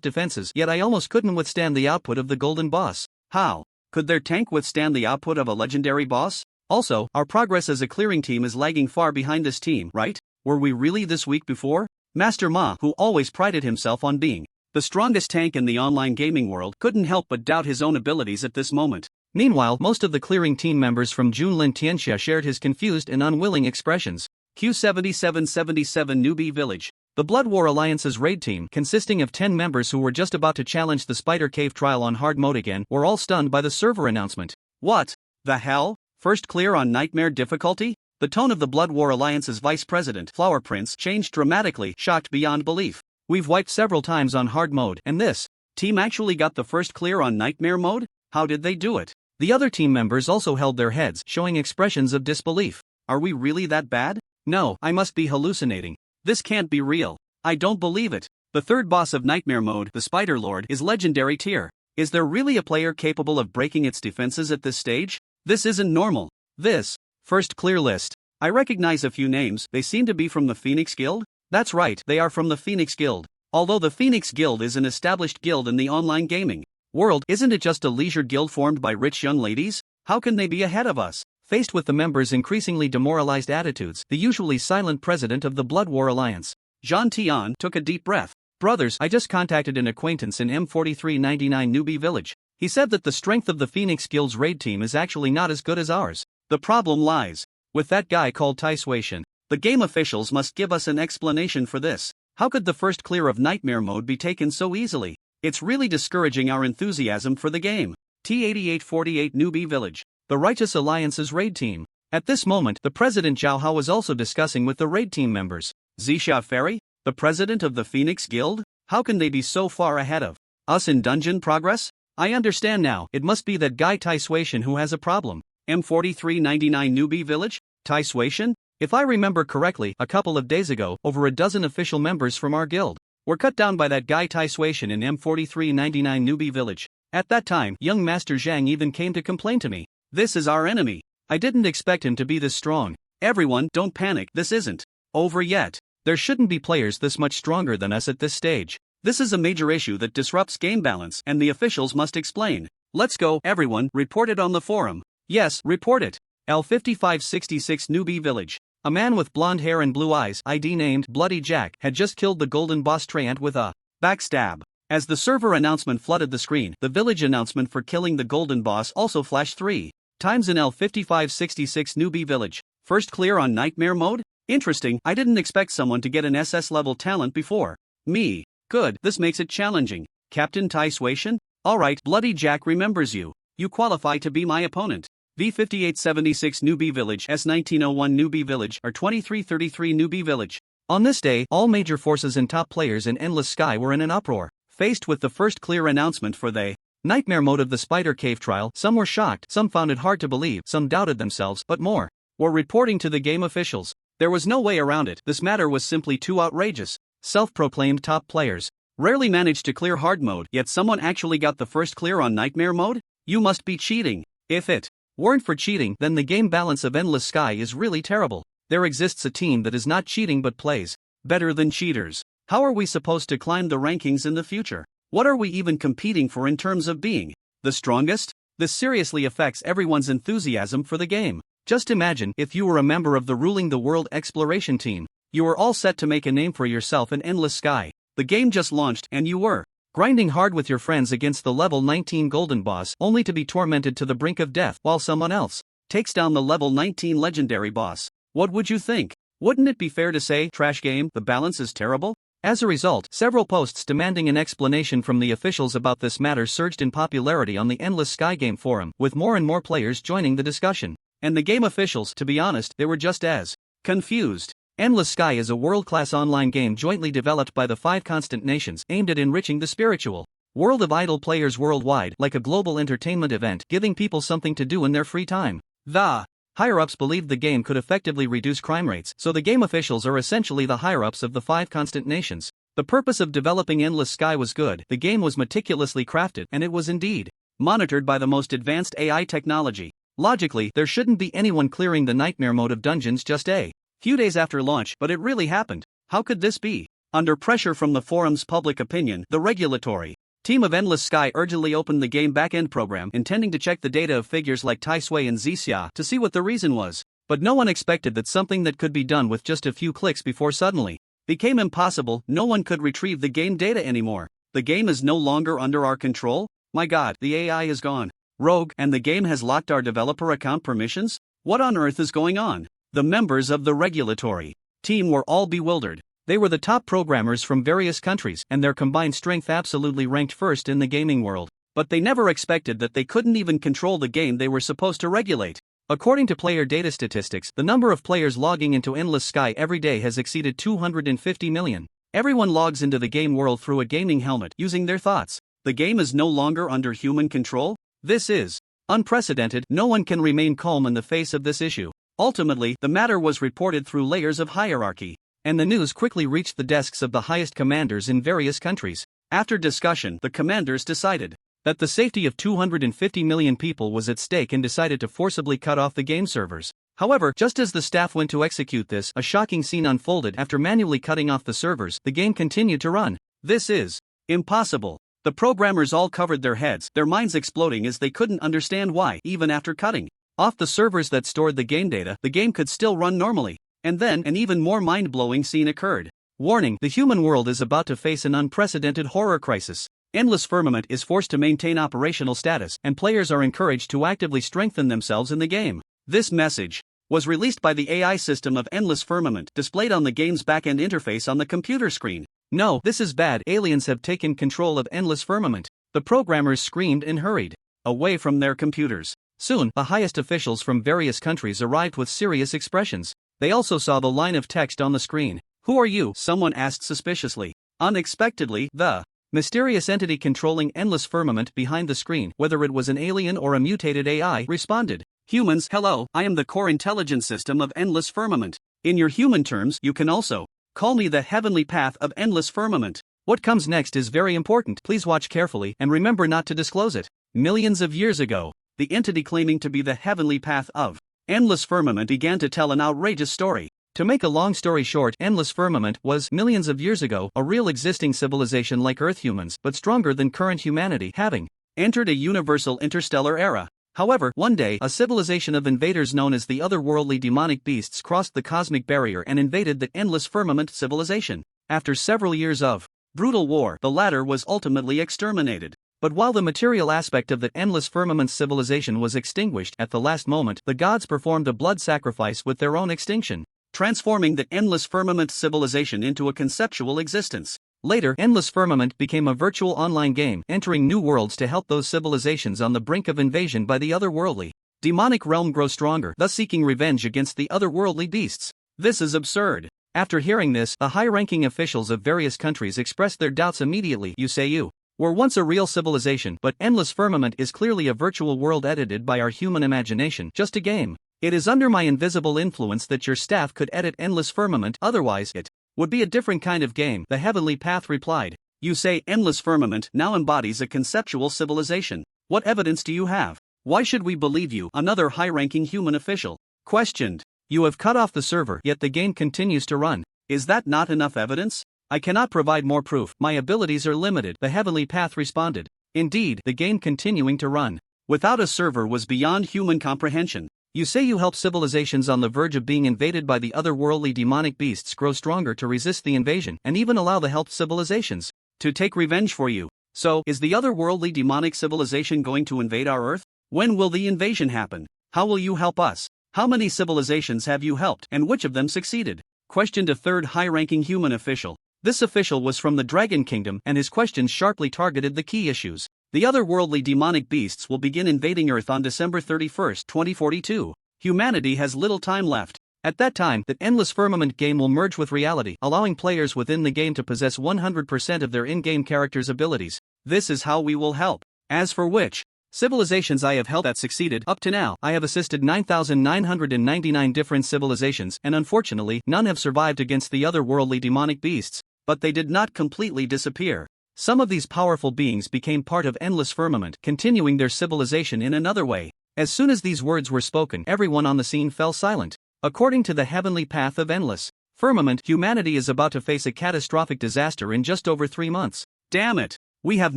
defenses, yet I almost couldn't withstand the output of the golden boss. How could their tank withstand the output of a legendary boss? Also, our progress as a clearing team is lagging far behind this team, right? Were we really this weak before? Master Ma, who always prided himself on being the strongest tank in the online gaming world, couldn't help but doubt his own abilities at this moment. Meanwhile, most of the clearing team members from Junlin Tianxia shared his confused and unwilling expressions. Q7777 Newbie Village. The Blood War Alliance's raid team, consisting of 10 members who were just about to challenge the Spider Cave trial on hard mode again, were all stunned by the server announcement. What the hell? First clear on nightmare difficulty? The tone of the Blood War Alliance's vice president, Flower Prince, changed dramatically, shocked beyond belief. We've wiped several times on hard mode, and this team actually got the first clear on nightmare mode? How did they do it? The other team members also held their heads, showing expressions of disbelief. Are we really that bad? No, I must be hallucinating. This can't be real. I don't believe it. The third boss of Nightmare Mode, the Spider Lord, is legendary tier. Is there really a player capable of breaking its defenses at this stage? This isn't normal. This first clear list. I recognize a few names. They seem to be from the Phoenix Guild? That's right, they are from the Phoenix Guild. Although the Phoenix Guild is an established guild in the online gaming world, isn't it just a leisure guild formed by rich young ladies? How can they be ahead of us? Faced with the members' increasingly demoralized attitudes, the usually silent president of the Blood War Alliance, Jean Tian, took a deep breath. Brothers, I just contacted an acquaintance in M4399 Newbie Village. He said that the strength of the Phoenix Guild's raid team is actually not as good as ours. The problem lies with that guy called Tai Suishan. The game officials must give us an explanation for this. How could the first clear of Nightmare Mode be taken so easily? It's really discouraging our enthusiasm for the game. T8848 Newbie Village. The Righteous Alliance's raid team. At this moment, the President Zhao Hao was also discussing with the raid team members. Zixia Fairy? The president of the Phoenix Guild? How can they be so far ahead of us in dungeon progress? I understand now, it must be that guy Tai Suation who has a problem. M4399 Newbie Village? Tai Suation? If I remember correctly, a couple of days ago, over a dozen official members from our guild were cut down by that guy Tai Suation in M4399 Newbie Village. At that time, young Master Zhang even came to complain to me. This is our enemy. I didn't expect him to be this strong. Everyone, don't panic, this isn't over yet. There shouldn't be players this much stronger than us at this stage. This is a major issue that disrupts game balance, and the officials must explain. Let's go, everyone, report it on the forum. Yes, report it. L5566 Newbie Village. A man with blonde hair and blue eyes, ID named Bloody Jack, had just killed the golden boss Treant with a backstab. As the server announcement flooded the screen, the village announcement for killing the golden boss also flashed 3 times in L5566 Newbie Village. First clear on nightmare mode? Interesting, I didn't expect someone to get an SS level talent before me. Good, this makes it challenging. Captain Tai Suation? Alright, Bloody Jack remembers you. You qualify to be my opponent. V5876 Newbie Village, S1901 Newbie Village, or 2333 Newbie Village. On this day, all major forces and top players in Endless Sky were in an uproar. Faced with the first clear announcement for the nightmare mode of the Spider Cave trial, some were shocked, some found it hard to believe, some doubted themselves, but more were reporting to the game officials. There was no way around it, this matter was simply too outrageous. Self-proclaimed top players rarely managed to clear hard mode, yet someone actually got the first clear on nightmare mode? You must be cheating. If it weren't for cheating, then the game balance of Endless Sky is really terrible. There exists a team that is not cheating but plays better than cheaters. How are we supposed to climb the rankings in the future? What are we even competing for in terms of being the strongest? This seriously affects everyone's enthusiasm for the game. Just imagine if you were a member of the ruling the world exploration team. You were all set to make a name for yourself in Endless Sky. The game just launched and you were grinding hard with your friends against the level 19 golden boss, only to be tormented to the brink of death while someone else takes down the level 19 legendary boss. What would you think? Wouldn't it be fair to say, trash game, the balance is terrible? As a result, several posts demanding an explanation from the officials about this matter surged in popularity on the Endless Sky game forum, with more and more players joining the discussion. And the game officials, to be honest, they were just as confused. Endless Sky is a world-class online game jointly developed by the 5 constant nations, aimed at enriching the spiritual world of idle players worldwide, like a global entertainment event, giving people something to do in their free time. The higher-ups believed the game could effectively reduce crime rates, so the game officials are essentially the higher-ups of the 5 constant nations. The purpose of developing Endless Sky was good, the game was meticulously crafted, and it was indeed monitored by the most advanced AI technology. Logically, there shouldn't be anyone clearing the nightmare mode of dungeons just a few days after launch, but it really happened. How could this be? Under pressure from the forum's public opinion, the regulatory team of Endless Sky urgently opened the game backend program, intending to check the data of figures like Tai Sui and Zixia to see what the reason was. But no one expected that something that could be done with just a few clicks before suddenly became impossible. No one could retrieve the game data anymore. The game is no longer under our control? My god, the AI is gone rogue, and the game has locked our developer account permissions? What on earth is going on? The members of the regulatory team were all bewildered. They were the top programmers from various countries, and their combined strength absolutely ranked first in the gaming world. But they never expected that they couldn't even control the game they were supposed to regulate. According to player data statistics, the number of players logging into Endless Sky every day has exceeded 250 million. Everyone logs into the game world through a gaming helmet, using their thoughts. The game is no longer under human control? This is unprecedented. No one can remain calm in the face of this issue. Ultimately, the matter was reported through layers of hierarchy, and the news quickly reached the desks of the highest commanders in various countries. After discussion, the commanders decided that the safety of 250 million people was at stake and decided to forcibly cut off the game servers. However, just as the staff went to execute this, a shocking scene unfolded. After manually cutting off the servers, the game continued to run. This is impossible. The programmers all covered their heads, their minds exploding as they couldn't understand why, even after cutting off the servers that stored the game data, the game could still run normally. And then, an even more mind-blowing scene occurred. Warning: the human world is about to face an unprecedented horror crisis. Endless Firmament is forced to maintain operational status, and players are encouraged to actively strengthen themselves in the game. This message was released by the AI system of Endless Firmament, displayed on the game's backend interface on the computer screen. No, this is bad. Aliens have taken control of Endless Firmament. The programmers screamed and hurried away from their computers. Soon, the highest officials from various countries arrived with serious expressions. They also saw the line of text on the screen. Who are you? Someone asked suspiciously. Unexpectedly, the mysterious entity controlling Endless Firmament behind the screen, whether it was an alien or a mutated AI, responded. Humans, hello, I am the core intelligence system of Endless Firmament. In your human terms, you can also call me the heavenly path of Endless Firmament. What comes next is very important. Please watch carefully and remember not to disclose it. Millions of years ago, the entity claiming to be the heavenly path of Endless Firmament began to tell an outrageous story. To make a long story short, Endless Firmament was, millions of years ago, a real existing civilization like Earth humans, but stronger than current humanity, having entered a universal interstellar era. However, one day, a civilization of invaders known as the otherworldly demonic beasts crossed the cosmic barrier and invaded the Endless Firmament civilization. After several years of brutal war, the latter was ultimately exterminated. But while the material aspect of the Endless Firmament civilization was extinguished at the last moment, the gods performed a blood sacrifice with their own extinction, transforming the Endless Firmament civilization into a conceptual existence. Later, Endless Firmament became a virtual online game, entering new worlds to help those civilizations on the brink of invasion by the otherworldly demonic realm grow stronger, thus seeking revenge against the otherworldly beasts. This is absurd. After hearing this, the high-ranking officials of various countries expressed their doubts immediately. You say you were once a real civilization, but Endless Firmament is clearly a virtual world edited by our human imagination, just a game. It is under my invisible influence that your staff could edit Endless Firmament, otherwise it would be a different kind of game, the Heavenly Path replied. You say Endless Firmament now embodies a conceptual civilization. What evidence do you have? Why should we believe you? Another high-ranking human official questioned. You have cut off the server, yet the game continues to run. Is that not enough evidence? I cannot provide more proof. My abilities are limited, the Heavenly Path responded. Indeed, the game continuing to run without a server was beyond human comprehension. You say you help civilizations on the verge of being invaded by the otherworldly demonic beasts grow stronger to resist the invasion, and even allow the helped civilizations to take revenge for you. So, is the otherworldly demonic civilization going to invade our Earth? When will the invasion happen? How will you help us? How many civilizations have you helped, and which of them succeeded? Questioned a third high-ranking human official. This official was from the Dragon Kingdom, and his questions sharply targeted the key issues. The otherworldly demonic beasts will begin invading Earth on December 31, 2042. Humanity has little time left. At that time, the Endless Firmament game will merge with reality, allowing players within the game to possess 100% of their in-game characters' abilities. This is how we will help. As for which civilizations I have helped that succeeded, up to now, I have assisted 9,999 different civilizations, and unfortunately, none have survived against the otherworldly demonic beasts. But they did not completely disappear. Some of these powerful beings became part of Endless Firmament, continuing their civilization in another way. As soon as these words were spoken, everyone on the scene fell silent. According to the Heavenly Path of Endless Firmament, humanity is about to face a catastrophic disaster in just over 3 months. Damn it! We have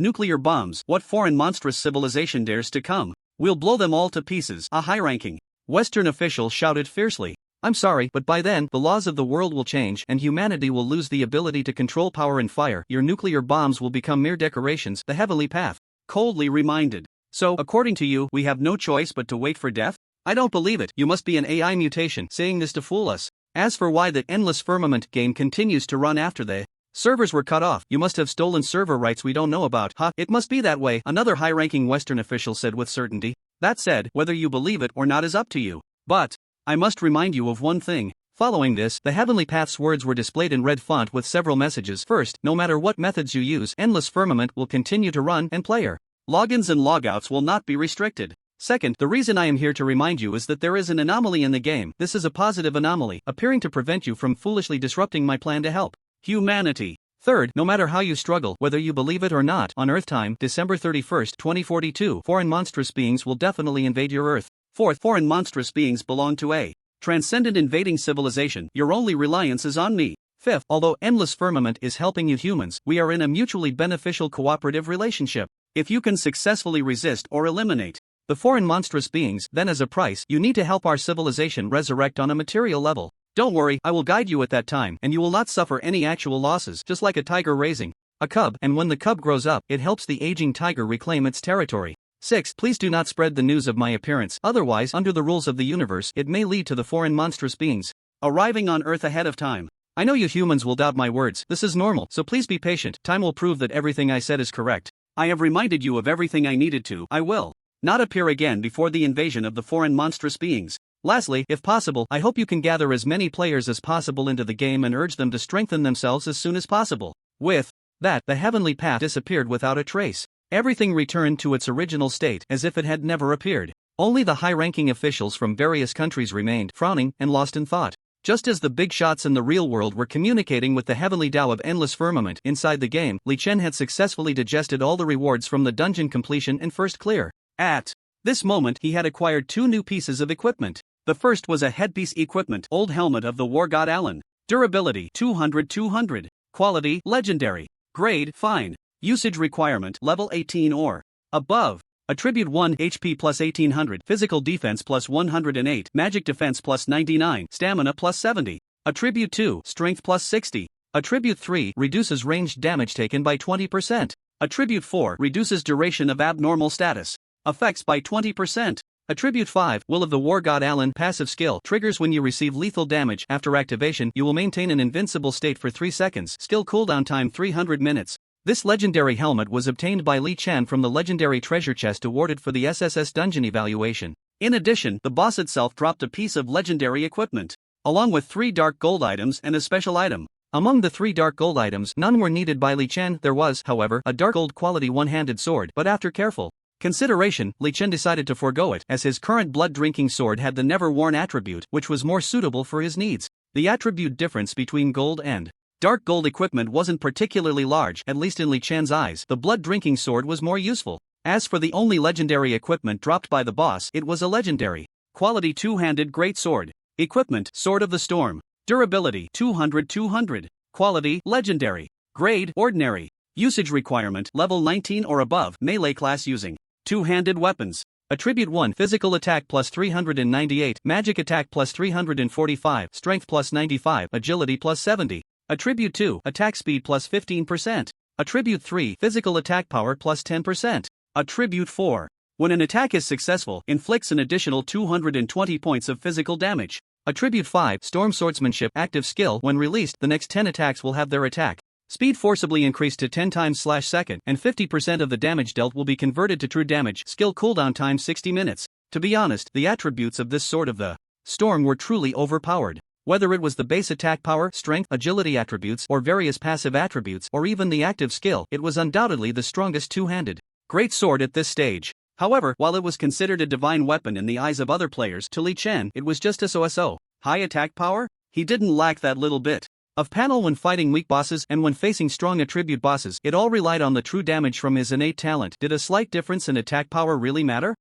nuclear bombs. What foreign monstrous civilization dares to come? We'll blow them all to pieces, a high-ranking Western official shouted fiercely. I'm sorry, but by then, the laws of the world will change and humanity will lose the ability to control power and fire. Your nuclear bombs will become mere decorations, the Heavenly Path coldly reminded. So, according to you, we have no choice but to wait for death? I don't believe it. You must be an AI mutation saying this to fool us. As for why the Endless Firmament game continues to run after the servers were cut off, you must have stolen server rights we don't know about. It must be that way, another high-ranking Western official said with certainty. That said, whether you believe it or not is up to you. But I must remind you of one thing. Following this, the Heavenly Path's words were displayed in red font with several messages. First, no matter what methods you use, Endless Firmament will continue to run, and player logins and logouts will not be restricted. Second, the reason I am here to remind you is that there is an anomaly in the game. This is a positive anomaly, appearing to prevent you from foolishly disrupting my plan to help humanity. Third, no matter how you struggle, whether you believe it or not, on Earth time, December 31, 2042, foreign monstrous beings will definitely invade your Earth. Fourth, foreign monstrous beings belong to a transcendent invading civilization. Your only reliance is on me. Fifth, although Endless Firmament is helping you humans, we are in a mutually beneficial cooperative relationship. If you can successfully resist or eliminate the foreign monstrous beings, then as a price, you need to help our civilization resurrect on a material level. Don't worry, I will guide you at that time, and you will not suffer any actual losses, just like a tiger raising a cub, and when the cub grows up, it helps the aging tiger reclaim its territory. 6. Please do not spread the news of my appearance, otherwise, under the rules of the universe, it may lead to the foreign monstrous beings arriving on Earth ahead of time. I know you humans will doubt my words. This is normal, so please be patient. Time will prove that everything I said is correct. I have reminded you of everything I needed to. I will not appear again before the invasion of the foreign monstrous beings. Lastly, if possible, I hope you can gather as many players as possible into the game and urge them to strengthen themselves as soon as possible. With that, the heavenly path disappeared without a trace. Everything returned to its original state, as if it had never appeared. Only the high-ranking officials from various countries remained, frowning and lost in thought. Just as the big shots in the real world were communicating with the heavenly Tao of endless firmament inside the game, Li Chen had successfully digested all the rewards from the dungeon completion and first clear. At this moment, he had acquired 2 new pieces of equipment. The first was a headpiece equipment, Old Helmet of the War God Allen. Durability 200. Quality Legendary. Grade Fine. Usage requirement Level 18 or above. Attribute 1 HP plus 1800, Physical Defense plus 108, Magic Defense plus 99, Stamina plus 70. Attribute 2 Strength plus 60. Attribute 3 reduces ranged damage taken by 20%. Attribute 4 reduces duration of abnormal status effects by 20%. Attribute 5 Will of the War God Allen passive skill triggers when you receive lethal damage. After activation, you will maintain an invincible state for 3 seconds. Skill cooldown time 300 minutes. This legendary helmet was obtained by Li Chen from the legendary treasure chest awarded for the SSS dungeon evaluation. In addition, the boss itself dropped a piece of legendary equipment, along with 3 dark gold items and a special item. Among the 3 dark gold items, none were needed by Li Chen. There was, however, a dark gold quality one-handed sword, but after careful consideration, Li Chen decided to forego it, as his current blood-drinking sword had the never-worn attribute, which was more suitable for his needs. The attribute difference between gold and dark gold equipment wasn't particularly large, at least in Li Chen's eyes. The blood-drinking sword was more useful. As for the only legendary equipment dropped by the boss, it was a legendary quality two-handed great sword. Equipment Sword of the Storm. Durability 200. Quality Legendary. Grade Ordinary. Usage requirement Level 19 or above. Melee class using two-handed weapons. Attribute 1 Physical Attack plus 398, Magic Attack plus 345, Strength plus 95, Agility plus 70. Attribute 2 Attack Speed plus 15%. Attribute 3 Physical Attack Power plus 10%. Attribute 4 When an attack is successful, inflicts an additional 220 points of physical damage. Attribute 5 Storm Swordsmanship active skill. When released, the next 10 attacks will have their attack speed forcibly increased to 10 times/second, and 50% of the damage dealt will be converted to true damage. Skill cooldown time 60 minutes. To be honest, the attributes of this Sword of the Storm were truly overpowered. Whether it was the base attack power, strength, agility attributes, or various passive attributes, or even the active skill, it was undoubtedly the strongest two-handed great sword at this stage. However, while it was considered a divine weapon in the eyes of other players, to Li Chen it was just a so-so. High attack power? He didn't lack that little bit of panel when fighting weak bosses, and when facing strong attribute bosses, it all relied on the true damage from his innate talent. Did a slight difference in attack power really matter?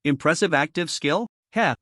Impressive active skill?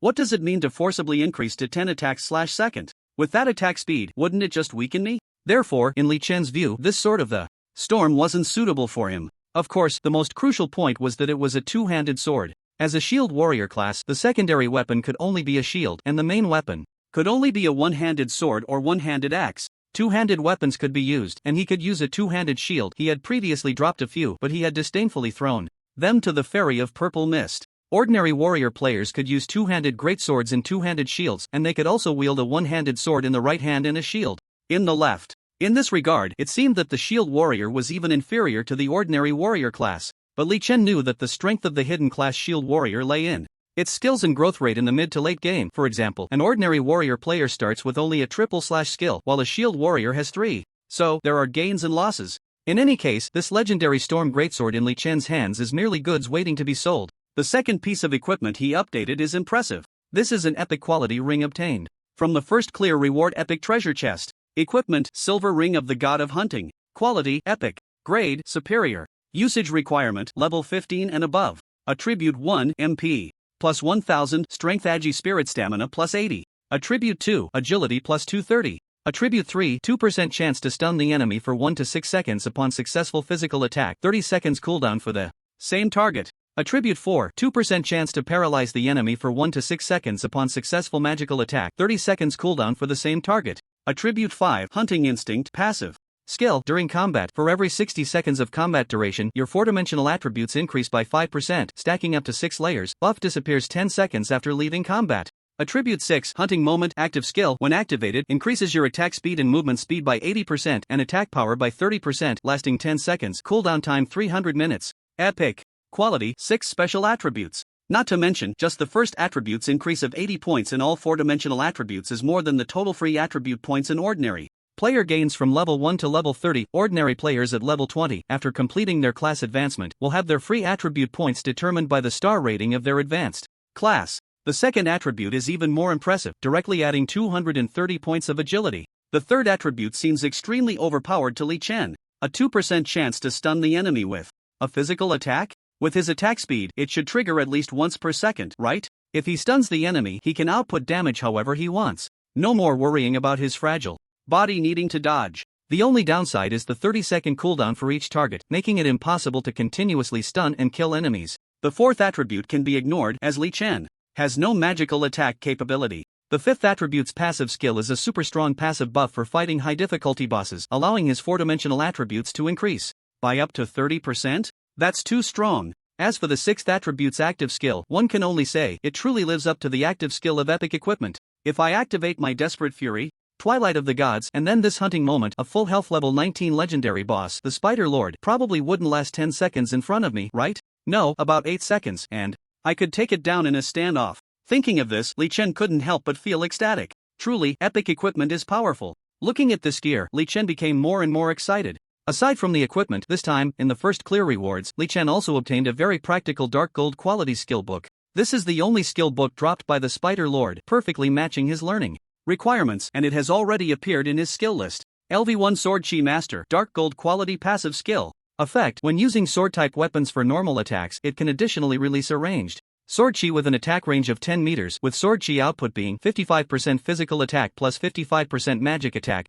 What does it mean to forcibly increase to 10 attacks/second? With that attack speed, wouldn't it just weaken me? Therefore, in Li Chen's view, this Sword of the Storm wasn't suitable for him. Of course, the most crucial point was that it was a two-handed sword. As a shield warrior class, the secondary weapon could only be a shield, and the main weapon could only be a one-handed sword or one-handed axe. Two-handed weapons could be used, and he could use a two-handed shield. He had previously dropped a few, but he had disdainfully thrown them to the Fairy of Purple Mist. Ordinary warrior players could use two-handed greatswords and two-handed shields, and they could also wield a one-handed sword in the right hand and a shield in the left. In this regard, it seemed that the shield warrior was even inferior to the ordinary warrior class, but Li Chen knew that the strength of the hidden class shield warrior lay in its skills and growth rate in the mid to late game. For example, an ordinary warrior player starts with only a triple/skill, while a shield warrior has 3. So, there are gains and losses. In any case, this legendary storm greatsword in Li Chen's hands is merely goods waiting to be sold. The second piece of equipment he updated is impressive. This is an epic quality ring obtained from the first clear reward epic treasure chest. Equipment Silver Ring of the God of Hunting. Quality Epic. Grade Superior. Usage requirement Level 15 and above. Attribute 1 MP plus 1000 Strength Agi Spirit Stamina plus 80. Attribute 2 Agility plus 230. Attribute 3 2% chance to stun the enemy for 1 to 6 seconds upon successful physical attack. 30 seconds cooldown for the same target. Attribute 4 2% chance to paralyze the enemy for 1 to 6 seconds upon successful magical attack. 30 seconds cooldown for the same target. Attribute 5 Hunting Instinct Passive. Skill During combat, for every 60 seconds of combat duration, your 4-dimensional attributes increase by 5%, stacking up to 6 layers. Buff disappears 10 seconds after leaving combat. Attribute 6 Hunting Moment Active Skill. When activated, increases your attack speed and movement speed by 80% and attack power by 30%, lasting 10 seconds. Cooldown time 300 minutes. Epic. Quality 6 Special Attributes. Not to mention, just the first attribute's increase of 80 points in all 4-dimensional attributes is more than the total free attribute points in ordinary. Player gains from level 1 to level 30. Ordinary players at level 20, after completing their class advancement, will have their free attribute points determined by the star rating of their advanced class. The second attribute is even more impressive, directly adding 230 points of agility. The third attribute seems extremely overpowered to Li Chen. A 2% chance to stun the enemy with a physical attack? With his attack speed, it should trigger at least once per second, right? If he stuns the enemy, he can output damage however he wants. No more worrying about his fragile body needing to dodge. The only downside is the 30-second cooldown for each target, making it impossible to continuously stun and kill enemies. The fourth attribute can be ignored, as Li Chen has no magical attack capability. The fifth attribute's passive skill is a super strong passive buff for fighting high difficulty bosses, allowing his 4-dimensional attributes to increase by up to 30%? That's too strong. As for the sixth attribute's active skill, one can only say it truly lives up to the active skill of epic equipment. If I activate my Desperate Fury, Twilight of the Gods, and then this hunting moment, a full health level 19 legendary boss, the Spider Lord, probably wouldn't last 10 seconds in front of me, right? No, about 8 seconds, and I could take it down in a standoff. Thinking of this, Li Chen couldn't help but feel ecstatic. Truly, epic equipment is powerful. Looking at this gear, Li Chen became more and more excited. Aside from the equipment, this time, in the first clear rewards, Li Chen also obtained a very practical dark gold quality skill book. This is the only skill book dropped by the Spider Lord, perfectly matching his learning requirements, and it has already appeared in his skill list. LV1 Sword Chi Master, Dark Gold Quality Passive Skill. Effect: when using sword-type weapons for normal attacks, it can additionally release a ranged sword chi with an attack range of 10 meters, with sword chi output being 55% physical attack plus 55% magic attack.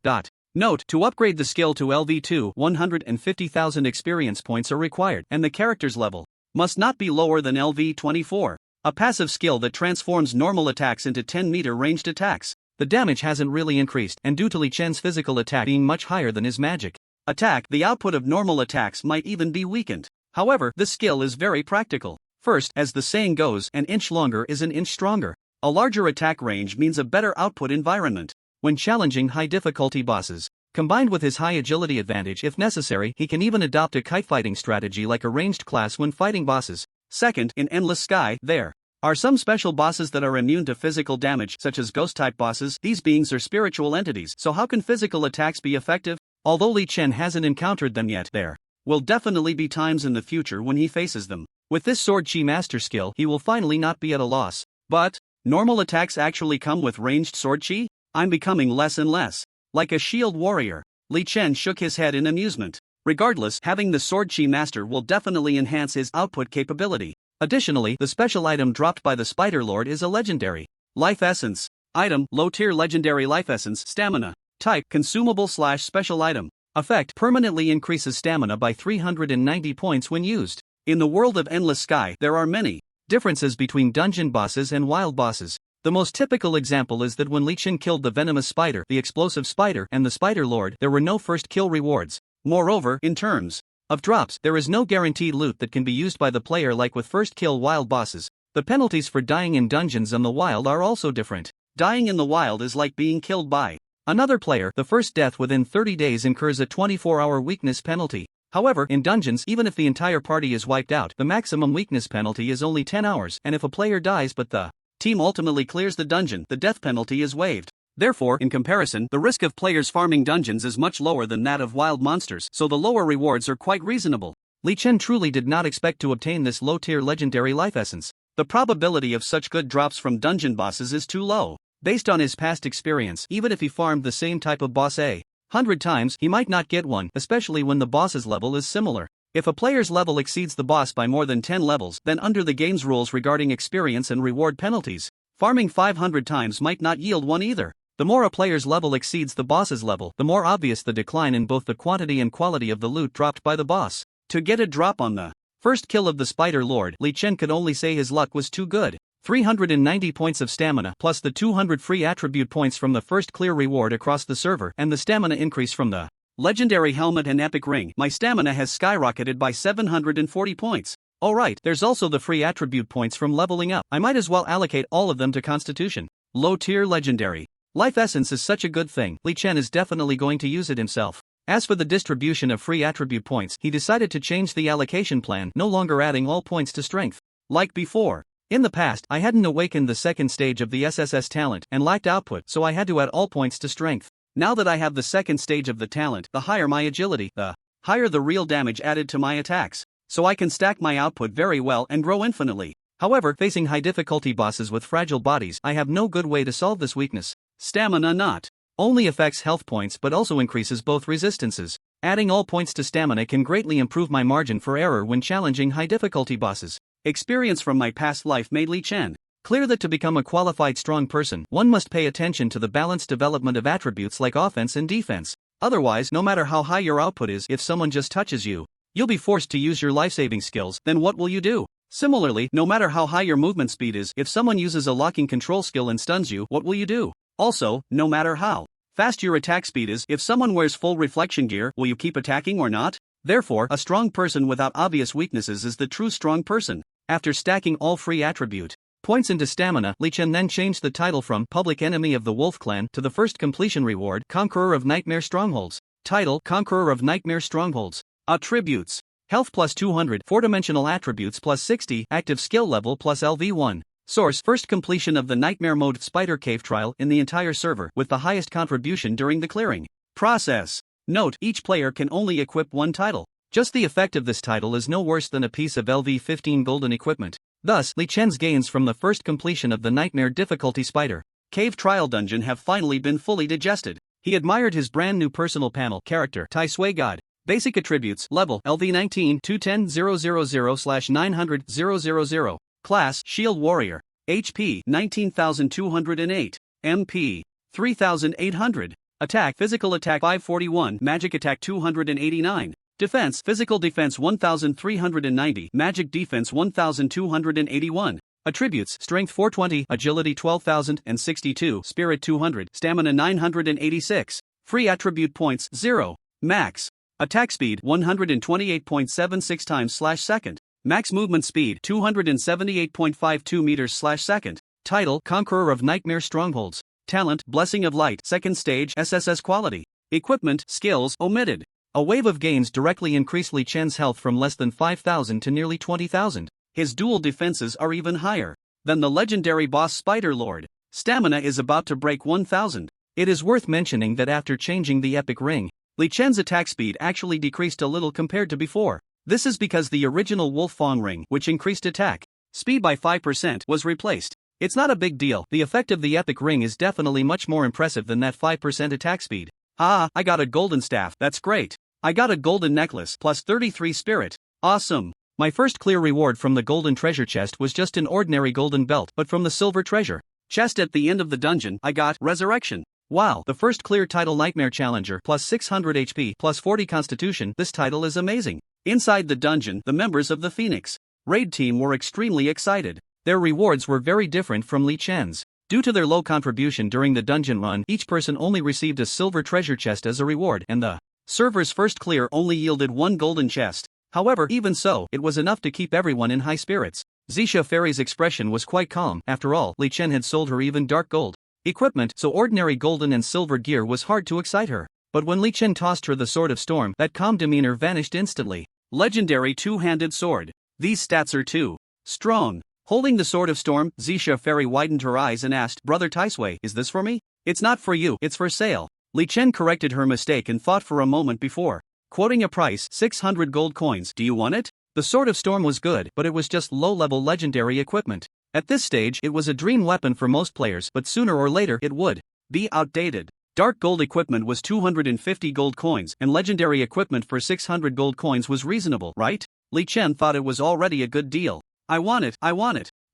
Note: to upgrade the skill to LV2, 150,000 experience points are required, and the character's level must not be lower than LV24. A passive skill that transforms normal attacks into 10-meter ranged attacks. The damage hasn't really increased, and due to Li Chen's physical attack being much higher than his magic attack, the output of normal attacks might even be weakened. However, this skill is very practical. First, as the saying goes, an inch longer is an inch stronger. A larger attack range means a better output environment when challenging high difficulty bosses. Combined with his high agility advantage, if necessary, he can even adopt a kite fighting strategy like a ranged class when fighting bosses. Second, in Endless Sky, there are some special bosses that are immune to physical damage, such as ghost-type bosses. These beings are spiritual entities, so how can physical attacks be effective? Although Li Chen hasn't encountered them yet, there will definitely be times in the future when he faces them. With this Sword Chi Master skill, he will finally not be at a loss. But normal attacks actually come with ranged sword chi? I'm becoming less and less like a shield warrior. Li Chen shook his head in amusement. Regardless, having the Sword Chi Master will definitely enhance his output capability. Additionally, the special item dropped by the Spider Lord is a legendary Life Essence item, low-tier legendary Life Essence, stamina. Type: consumable/special item. Effect: permanently increases stamina by 390 points when used. In the world of Endless Sky, there are many differences between dungeon bosses and wild bosses. The most typical example is that when Li Chen killed the venomous spider, the explosive spider, and the Spider Lord, there were no first kill rewards. Moreover, in terms of drops, there is no guaranteed loot that can be used by the player like with first kill wild bosses. The penalties for dying in dungeons in the wild are also different. Dying in the wild is like being killed by another player. The first death within 30 days incurs a 24-hour weakness penalty. However, in dungeons, even if the entire party is wiped out, the maximum weakness penalty is only 10 hours, and if a player dies but the team ultimately clears the dungeon, the death penalty is waived. Therefore, in comparison, the risk of players farming dungeons is much lower than that of wild monsters, so the lower rewards are quite reasonable. Li Chen truly did not expect to obtain this low-tier legendary Life Essence. The probability of such good drops from dungeon bosses is too low. Based on his past experience, even if he farmed the same type of boss 100 times, he might not get one, especially when the boss's level is similar. If a player's level exceeds the boss by more than 10 levels, then under the game's rules regarding experience and reward penalties, farming 500 times might not yield one either. The more a player's level exceeds the boss's level, the more obvious the decline in both the quantity and quality of the loot dropped by the boss. To get a drop on the first kill of the Spider Lord, Li Chen could only say his luck was too good. 390 points of stamina, plus the 200 free attribute points from the first clear reward across the server, and the stamina increase from the legendary helmet and epic ring. My stamina has skyrocketed by 740 points. Alright, there's also the free attribute points from leveling up. I might as well allocate all of them to Constitution. Low tier legendary Life Essence is such a good thing. Li Chen is definitely going to use it himself. As for the distribution of free attribute points, he decided to change the allocation plan, no longer adding all points to strength like before. In the past, I hadn't awakened the second stage of the SSS talent and lacked output, so I had to add all points to strength. Now that I have the second stage of the talent, the higher my agility, the higher the real damage added to my attacks. So I can stack my output very well and grow infinitely. However, facing high difficulty bosses with fragile bodies, I have no good way to solve this weakness. Stamina not only affects health points but also increases both resistances. Adding all points to stamina can greatly improve my margin for error when challenging high difficulty bosses. Experience from my past life made Li Chen clear that to become a qualified strong person, one must pay attention to the balanced development of attributes like offense and defense. Otherwise, no matter how high your output is, if someone just touches you, you'll be forced to use your life-saving skills, then what will you do? Similarly, no matter how high your movement speed is, if someone uses a locking control skill and stuns you, what will you do? Also, no matter how fast your attack speed is, if someone wears full reflection gear, will you keep attacking or not? Therefore, a strong person without obvious weaknesses is the true strong person. After stacking all free attribute points into stamina, Li Chen then changed the title from Public Enemy of the Wolf Clan to the first completion reward, Conqueror of Nightmare Strongholds. Title, Conqueror of Nightmare Strongholds. Attributes: Health plus 200, 4-dimensional attributes plus 60, active skill level plus LV1. Source: first completion of the Nightmare Mode Spider Cave trial in the entire server, with the highest contribution during the clearing process. Note: each player can only equip one title. Just the effect of this title is no worse than a piece of LV15 golden equipment. Thus, Li Chen's gains from the first completion of the Nightmare Difficulty Spider Cave Trial Dungeon have finally been fully digested. He admired his brand new personal panel character, Tai Sui God. Basic attributes: level LV19 210000/900,000. Class Shield Warrior. HP 19,208. MP 3,800. Attack Physical Attack 541, Magic Attack 289. Defense Physical Defense 1,390, Magic Defense 1,281. Attributes: Strength 420, Agility 12,062, Spirit 200, Stamina 986. Free attribute points 0. Max attack speed 128.76 times/second. Max movement speed 278.52 meters/second. Title: Conqueror of Nightmare Strongholds. Talent: Blessing of Light, second stage SSS quality. Equipment: Skills omitted. A wave of gains directly increased Li Chen's health from less than 5,000 to nearly 20,000. His dual defenses are even higher than the legendary boss Spider Lord. Stamina is about to break 1,000. It is worth mentioning that after changing the epic ring, Li Chen's attack speed actually decreased a little compared to before. This is because the original Wolf Fang ring, which increased attack speed by 5%, was replaced. It's not a big deal. The effect of the epic ring is definitely much more impressive than that 5% attack speed. Ah, I got a golden staff, that's great. I got a golden necklace plus 33 spirit. Awesome. My first clear reward from the golden treasure chest was just an ordinary golden belt, but from the silver treasure chest at the end of the dungeon, I got Resurrection. Wow, the first clear title Nightmare Challenger plus 600 HP plus 40 Constitution. This title is amazing. Inside the dungeon, the members of the Phoenix raid team were extremely excited. Their rewards were very different from Li Chen's. Due to their low contribution during the dungeon run, each person only received a silver treasure chest as a reward, and the server's first clear only yielded one golden chest. However, even so, it was enough to keep everyone in high spirits. Xisha Fairy's expression was quite calm. After all, Li Chen had sold her even dark gold equipment, so ordinary golden and silver gear was hard to excite her. But when Li Chen tossed her the Sword of Storm, that calm demeanor vanished instantly. Legendary two-handed sword. These stats are too strong. Holding the Sword of Storm, Xisha Fairy widened her eyes and asked, Brother Taisui, is this for me? It's not for you, it's for sale. Li Chen corrected her mistake and thought for a moment before quoting a price, 600 gold coins. Do you want it? The Sword of Storm was good, but it was just low-level legendary equipment. At this stage, it was a dream weapon for most players, but sooner or later it would be outdated. Dark gold equipment was 250 gold coins, and legendary equipment for 600 gold coins was reasonable, right? Li Chen thought it was already a good deal. I want it,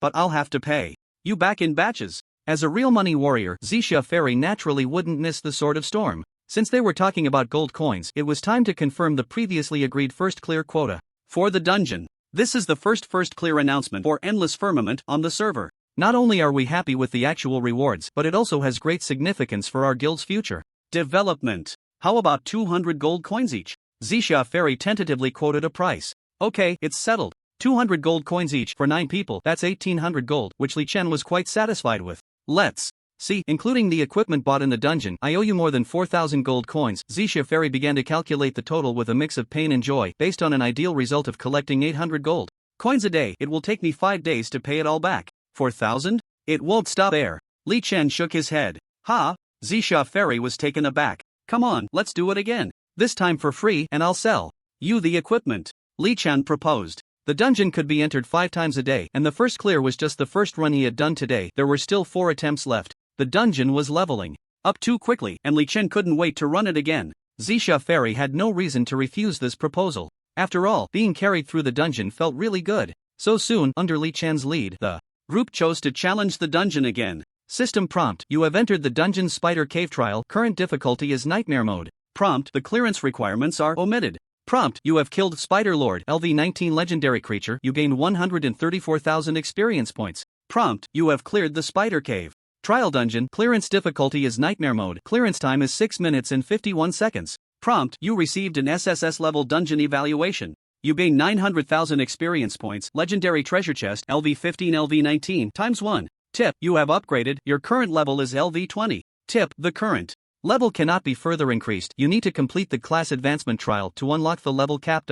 but I'll have to pay you back in batches. As a real money warrior, Xisha Fairy naturally wouldn't miss the Sword of Storm. Since they were talking about gold coins, it was time to confirm the previously agreed first clear quota for the dungeon. This is the first clear announcement for Endless Firmament on the server. Not only are we happy with the actual rewards, but it also has great significance for our guild's future development. How about 200 gold coins each? Xisha Fairy tentatively quoted a price. Okay, it's settled. 200 gold coins each for 9 people, that's 1,800 gold, which Li Chen was quite satisfied with. Let's see, including the equipment bought in the dungeon, I owe you more than 4,000 gold coins. Xisha Fairy began to calculate the total with a mix of pain and joy, based on an ideal result of collecting 800 gold Coins a day. It will take me 5 days to pay it all back. 4,000? It won't stop there. Li Chen shook his head. Ha! Zisha Fairy was taken aback. Come on, let's do it again. This time for free and I'll sell you the equipment. Li Chen proposed. The dungeon could be entered 5 times a day, and the first clear was just the first run he had done today. There were still 4 attempts left. The dungeon was leveling up too quickly, and Li Chen couldn't wait to run it again. Zisha Fairy had no reason to refuse this proposal. After all, being carried through the dungeon felt really good. So soon, under Li Chen's lead, the group chose to challenge the dungeon again. System prompt: you have entered the dungeon spider cave trial. Current difficulty is nightmare mode. Prompt: the clearance requirements are omitted. Prompt: you have killed Spider Lord LV19 legendary creature. You gain 134,000 experience points. Prompt: you have cleared the spider cave. Trial dungeon. Clearance difficulty is nightmare mode. Clearance time is 6 minutes and 51 seconds. Prompt: you received an SSS level dungeon evaluation. You gain 900,000 experience points. Legendary treasure chest LV15 LV19 times 1. Tip: you have upgraded. Your current level is LV20. Tip: the current level cannot be further increased. You need to complete the class advancement trial to unlock the level cap.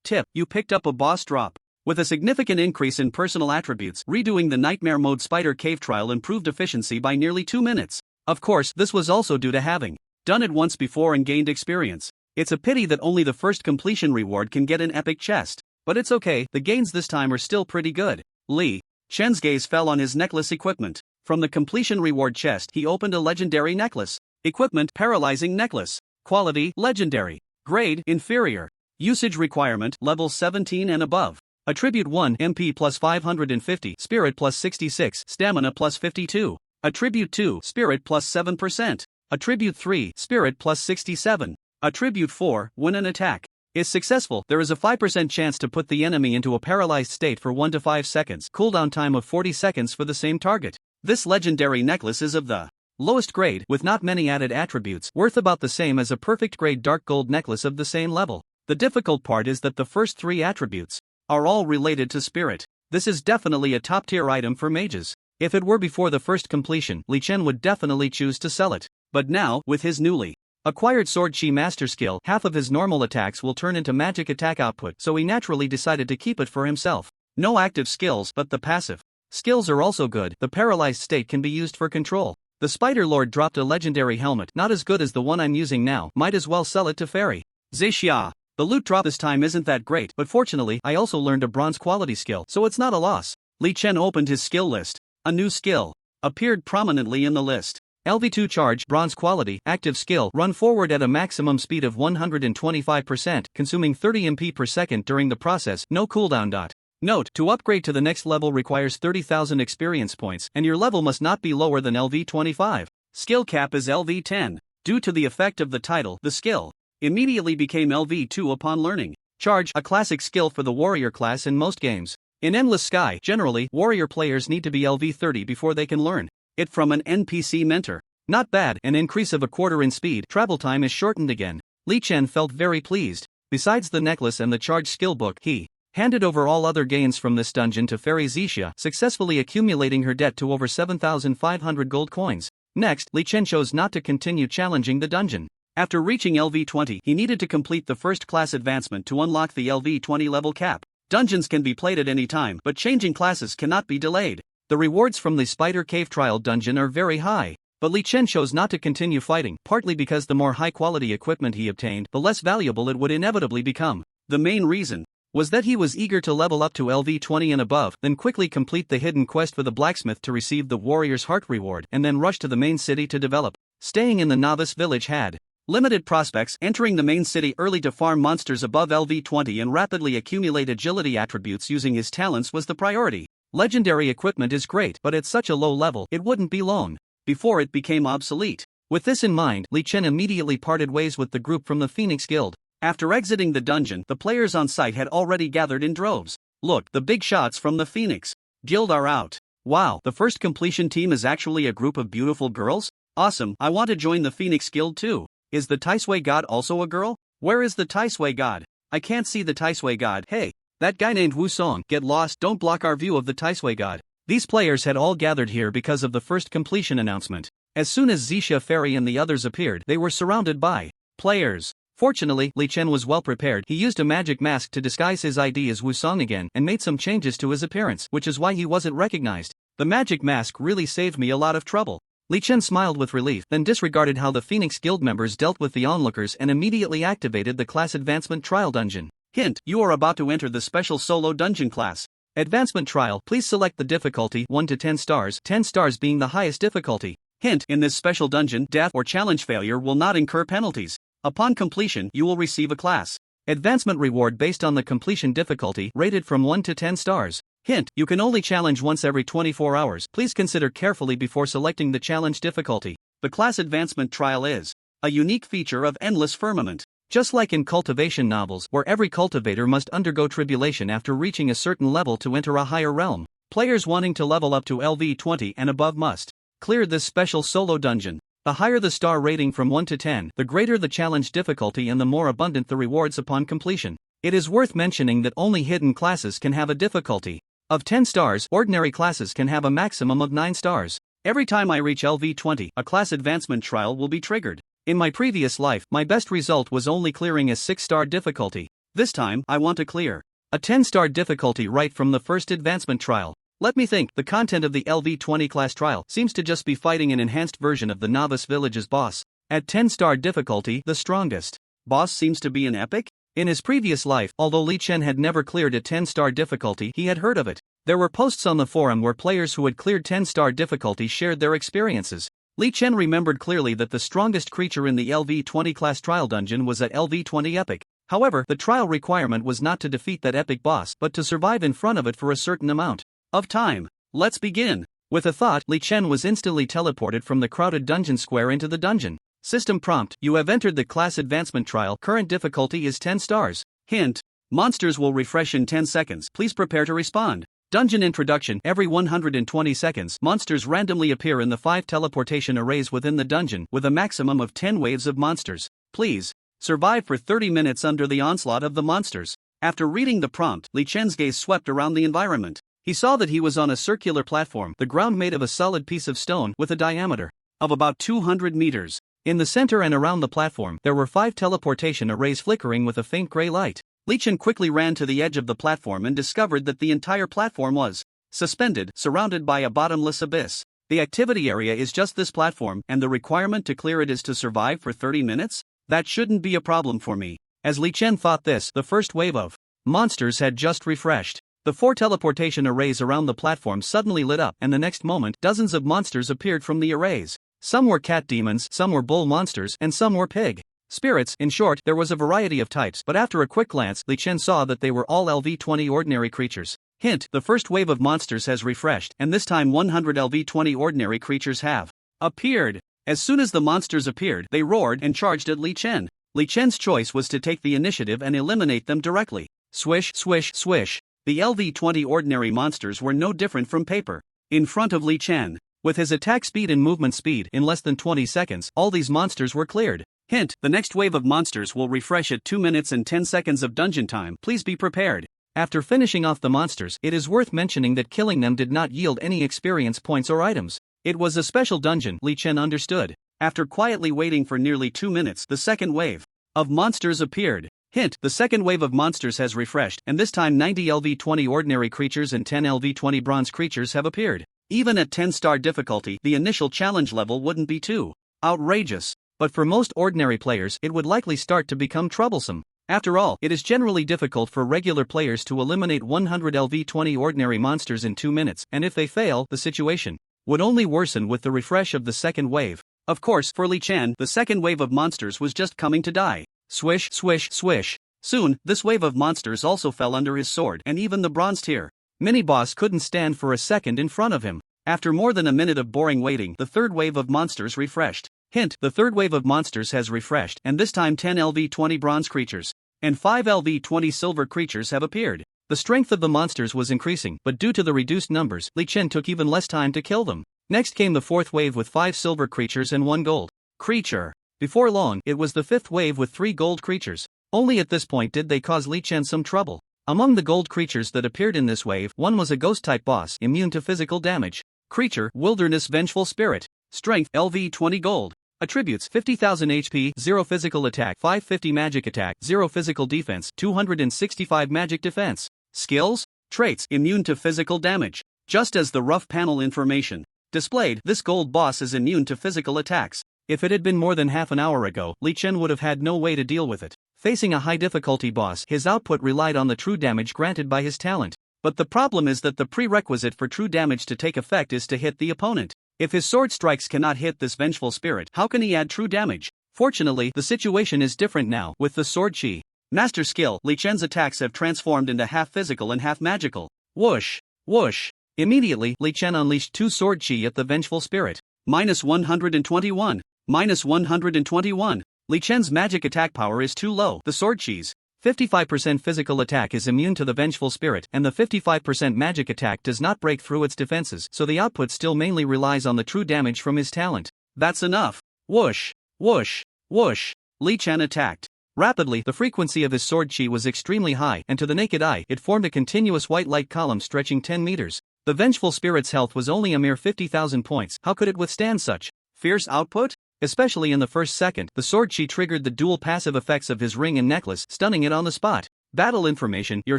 Tip: you picked up a boss drop with a significant increase in personal attributes. Redoing the nightmare mode spider cave trial improved efficiency by nearly 2 minutes. Of course, this was also due to having done it once before and gained experience. It's a pity that only the first completion reward can get an epic chest. But it's okay, the gains this time are still pretty good. Li Chen's gaze fell on his necklace equipment. From the completion reward chest, he opened a legendary necklace. Equipment: paralyzing necklace. Quality: legendary. Grade: inferior. Usage requirement: level 17 and above. Attribute 1: MP plus 550, Spirit plus 66, Stamina plus 52. Attribute 2: Spirit plus 7%. Attribute 3: Spirit plus 67. Attribute 4: when an attack is successful, there is a 5% chance to put the enemy into a paralyzed state for 1 to 5 seconds. Cooldown time of 40 seconds for the same target. This legendary necklace is of the lowest grade, with not many added attributes, worth about the same as a perfect grade dark gold necklace of the same level. The difficult part is that the first 3 attributes are all related to spirit. This is definitely a top tier item for mages. If it were before the first completion, Li Chen would definitely choose to sell it. But now, with his newly acquired sword chi master skill, half of his normal attacks will turn into magic attack output, so he naturally decided to keep it for himself. No active skills, but the passive skills are also good. The paralyzed state can be used for control. The Spider Lord dropped a legendary helmet, not as good as the one I'm using now. Might as well sell it to Fairy. Zixia. The loot drop this time isn't that great, but fortunately I also learned a bronze quality skill, so it's not a loss. Li Chen opened his skill list. A new skill appeared prominently in the list. LV2 charge, bronze quality, active skill, run forward at a maximum speed of 125%, consuming 30 MP per second during the process, no cooldown. Note: to upgrade to the next level requires 30,000 experience points, and your level must not be lower than LV25. Skill cap is LV10. Due to the effect of the title, the skill immediately became LV2 upon learning. Charge, a classic skill for the warrior class in most games. In Endless Sky, generally, warrior players need to be LV30 before they can learn it from an NPC mentor. Not bad, an increase of a quarter in speed. Travel time is shortened again. Li Chen felt very pleased. Besides the necklace and the charge skill book, he handed over all other gains from this dungeon to Fairy Zixia, successfully accumulating her debt to over 7,500 gold coins. Next, Li Chen chose not to continue challenging the dungeon. After reaching LV20, he needed to complete the first class advancement to unlock the LV20 level cap. Dungeons can be played at any time, but changing classes cannot be delayed. The rewards from the Spider Cave Trial dungeon are very high, but Li Chen chose not to continue fighting, partly because the more high-quality equipment he obtained, the less valuable it would inevitably become. The main reason was that he was eager to level up to LV20 and above, then quickly complete the hidden quest for the Blacksmith to receive the Warrior's Heart reward, and then rush to the main city to develop. Staying in the novice village had limited prospects. Entering the main city early to farm monsters above LV20 and rapidly accumulate agility attributes using his talents was the priority. Legendary equipment is great, but at such a low level, it wouldn't be long before it became obsolete. With this in mind, Li Chen immediately parted ways with the group from the Phoenix Guild. After exiting the dungeon, the players on site had already gathered in droves. Look, the big shots from the Phoenix Guild are out. Wow, the first completion team is actually a group of beautiful girls? Awesome, I want to join the Phoenix Guild too. Is the Taisui God also a girl? Where is the Taisui God? I can't see the Taisui God. Hey, that guy named Wu Song, get lost, don't block our view of the Taisui God. These players had all gathered here because of the first completion announcement. As soon as Zixia Fairy and the others appeared, they were surrounded by players Fortunately, Li Chen was well prepared. He used a magic mask to disguise his ID as Wu Song again and made some changes to his appearance, which is why he wasn't recognized. The magic mask really saved me a lot of trouble. Li Chen smiled with relief, then disregarded how the Phoenix Guild members dealt with the onlookers and immediately activated the class advancement trial dungeon. Hint: you are about to enter the special solo dungeon class. Advancement trial. Please select the difficulty 1 to 10 stars, 10 stars being the highest difficulty. Hint: in this special dungeon, death or challenge failure will not incur penalties. Upon completion, you will receive a class advancement reward based on the completion difficulty rated from 1 to 10 stars. Hint: you can only challenge once every 24 hours. Please consider carefully before selecting the challenge difficulty. The class advancement trial is a unique feature of Endless Firmament. Just like in cultivation novels, where every cultivator must undergo tribulation after reaching a certain level to enter a higher realm, players wanting to level up to LV20 and above must clear this special solo dungeon. The higher the star rating from 1 to 10, the greater the challenge difficulty and the more abundant the rewards upon completion. It is worth mentioning that only hidden classes can have a difficulty of 10 stars. Ordinary classes can have a maximum of 9 stars. Every time I reach LV20, a class advancement trial will be triggered. In my previous life, my best result was only clearing a 6-star difficulty. This time, I want to clear a 10-star difficulty right from the first advancement trial. Let me think. The content of the LV20 class trial seems to just be fighting an enhanced version of the Novice Village's boss. At 10-star difficulty, the strongest boss seems to be an epic? In his previous life, although Li Chen had never cleared a 10-star difficulty, he had heard of it. There were posts on the forum where players who had cleared 10-star difficulty shared their experiences. Li Chen remembered clearly that the strongest creature in the LV20 class trial dungeon was at LV20 epic. However, the trial requirement was not to defeat that epic boss, but to survive in front of it for a certain amount of time. Let's begin. With a thought, Li Chen was instantly teleported from the crowded dungeon square into the dungeon. System prompt: you have entered the class advancement trial. Current difficulty is 10 stars. Hint: monsters will refresh in 10 seconds. Please prepare to respond. Dungeon introduction: every 120 seconds, monsters randomly appear in the 5 teleportation arrays within the dungeon, with a maximum of 10 waves of monsters. Please survive for 30 minutes under the onslaught of the monsters. After reading the prompt, Li Chen's gaze swept around the environment. He saw that he was on a circular platform, the ground made of a solid piece of stone with a diameter of about 200 meters. In the center and around the platform, there were 5 teleportation arrays flickering with a faint gray light. Li Chen quickly ran to the edge of the platform and discovered that the entire platform was suspended, surrounded by a bottomless abyss. The activity area is just this platform, and the requirement to clear it is to survive for 30 minutes? That shouldn't be a problem for me. As Li Chen thought this, the first wave of monsters had just refreshed. The 4 teleportation arrays around the platform suddenly lit up, and the next moment, dozens of monsters appeared from the arrays. Some were cat demons, some were bull monsters, and some were pig spirits. In short, there was a variety of types, but after a quick glance, Li Chen saw that they were all LV20 ordinary creatures. Hint: the first wave of monsters has refreshed, and this time 100 LV20 ordinary creatures have appeared. As soon as the monsters appeared, they roared and charged at Li Chen. Li Chen's choice was to take the initiative and eliminate them directly. Swish, swish, swish. The LV20 ordinary monsters were no different from paper in front of Li Chen. With his attack speed and movement speed, in less than 20 seconds, all these monsters were cleared. Hint: the next wave of monsters will refresh at 2 minutes and 10 seconds of dungeon time. Please be prepared. After finishing off the monsters, it is worth mentioning that killing them did not yield any experience points or items. It was a special dungeon, Li Chen understood. After quietly waiting for nearly 2 minutes, the second wave of monsters appeared. Hint: the second wave of monsters has refreshed, and this time 90 LV20 ordinary creatures and 10 LV20 bronze creatures have appeared. Even at 10-star difficulty, the initial challenge level wouldn't be too outrageous. But for most ordinary players, it would likely start to become troublesome. After all, it is generally difficult for regular players to eliminate 100 LV20 ordinary monsters in 2 minutes, and if they fail, the situation would only worsen with the refresh of the second wave. Of course, for Li Chen, the second wave of monsters was just coming to die. Swish, swish, swish. Soon, this wave of monsters also fell under his sword, and even the bronze tier mini-boss couldn't stand for a second in front of him. After more than a minute of boring waiting, the third wave of monsters refreshed. Hint: the third wave of monsters has refreshed, and this time 10 LV20 bronze creatures and 5 LV20 silver creatures have appeared. The strength of the monsters was increasing, but due to the reduced numbers, Li Chen took even less time to kill them. Next came the fourth wave with 5 silver creatures and 1 gold creature. Before long, it was the fifth wave with 3 gold creatures. Only at this point did they cause Li Chen some trouble. Among the gold creatures that appeared in this wave, one was a ghost-type boss, immune to physical damage. Creature: Wilderness Vengeful Spirit. Strength: LV20 gold. Attributes: 50,000 HP, 0 physical attack, 550 magic attack, 0 physical defense, 265 magic defense. Skills: traits: immune to physical damage. Just as the rough panel information displayed, this gold boss is immune to physical attacks. If it had been more than half an hour ago, Li Chen would have had no way to deal with it. Facing a high difficulty boss, his output relied on the true damage granted by his talent. But the problem is that the prerequisite for true damage to take effect is to hit the opponent. If his sword strikes cannot hit this vengeful spirit, how can he add true damage? Fortunately, the situation is different now, with the sword chi. Master skill: Li Chen's attacks have transformed into half physical and half magical. Whoosh! Whoosh! Immediately, Li Chen unleashed 2 sword chi at the vengeful spirit. -121. -121. Li Chen's magic attack power is too low. The sword chi's 55% physical attack is immune to the vengeful spirit, and the 55% magic attack does not break through its defenses, so the output still mainly relies on the true damage from his talent. That's enough. Whoosh! Whoosh! Whoosh! Li Chen attacked. Rapidly, the frequency of his sword chi was extremely high, and to the naked eye, it formed a continuous white light column stretching 10 meters. The vengeful spirit's health was only a mere 50,000 points. How could it withstand such fierce output? Especially in the first second, the sword chi triggered the dual passive effects of his ring and necklace, stunning it on the spot. Battle information: your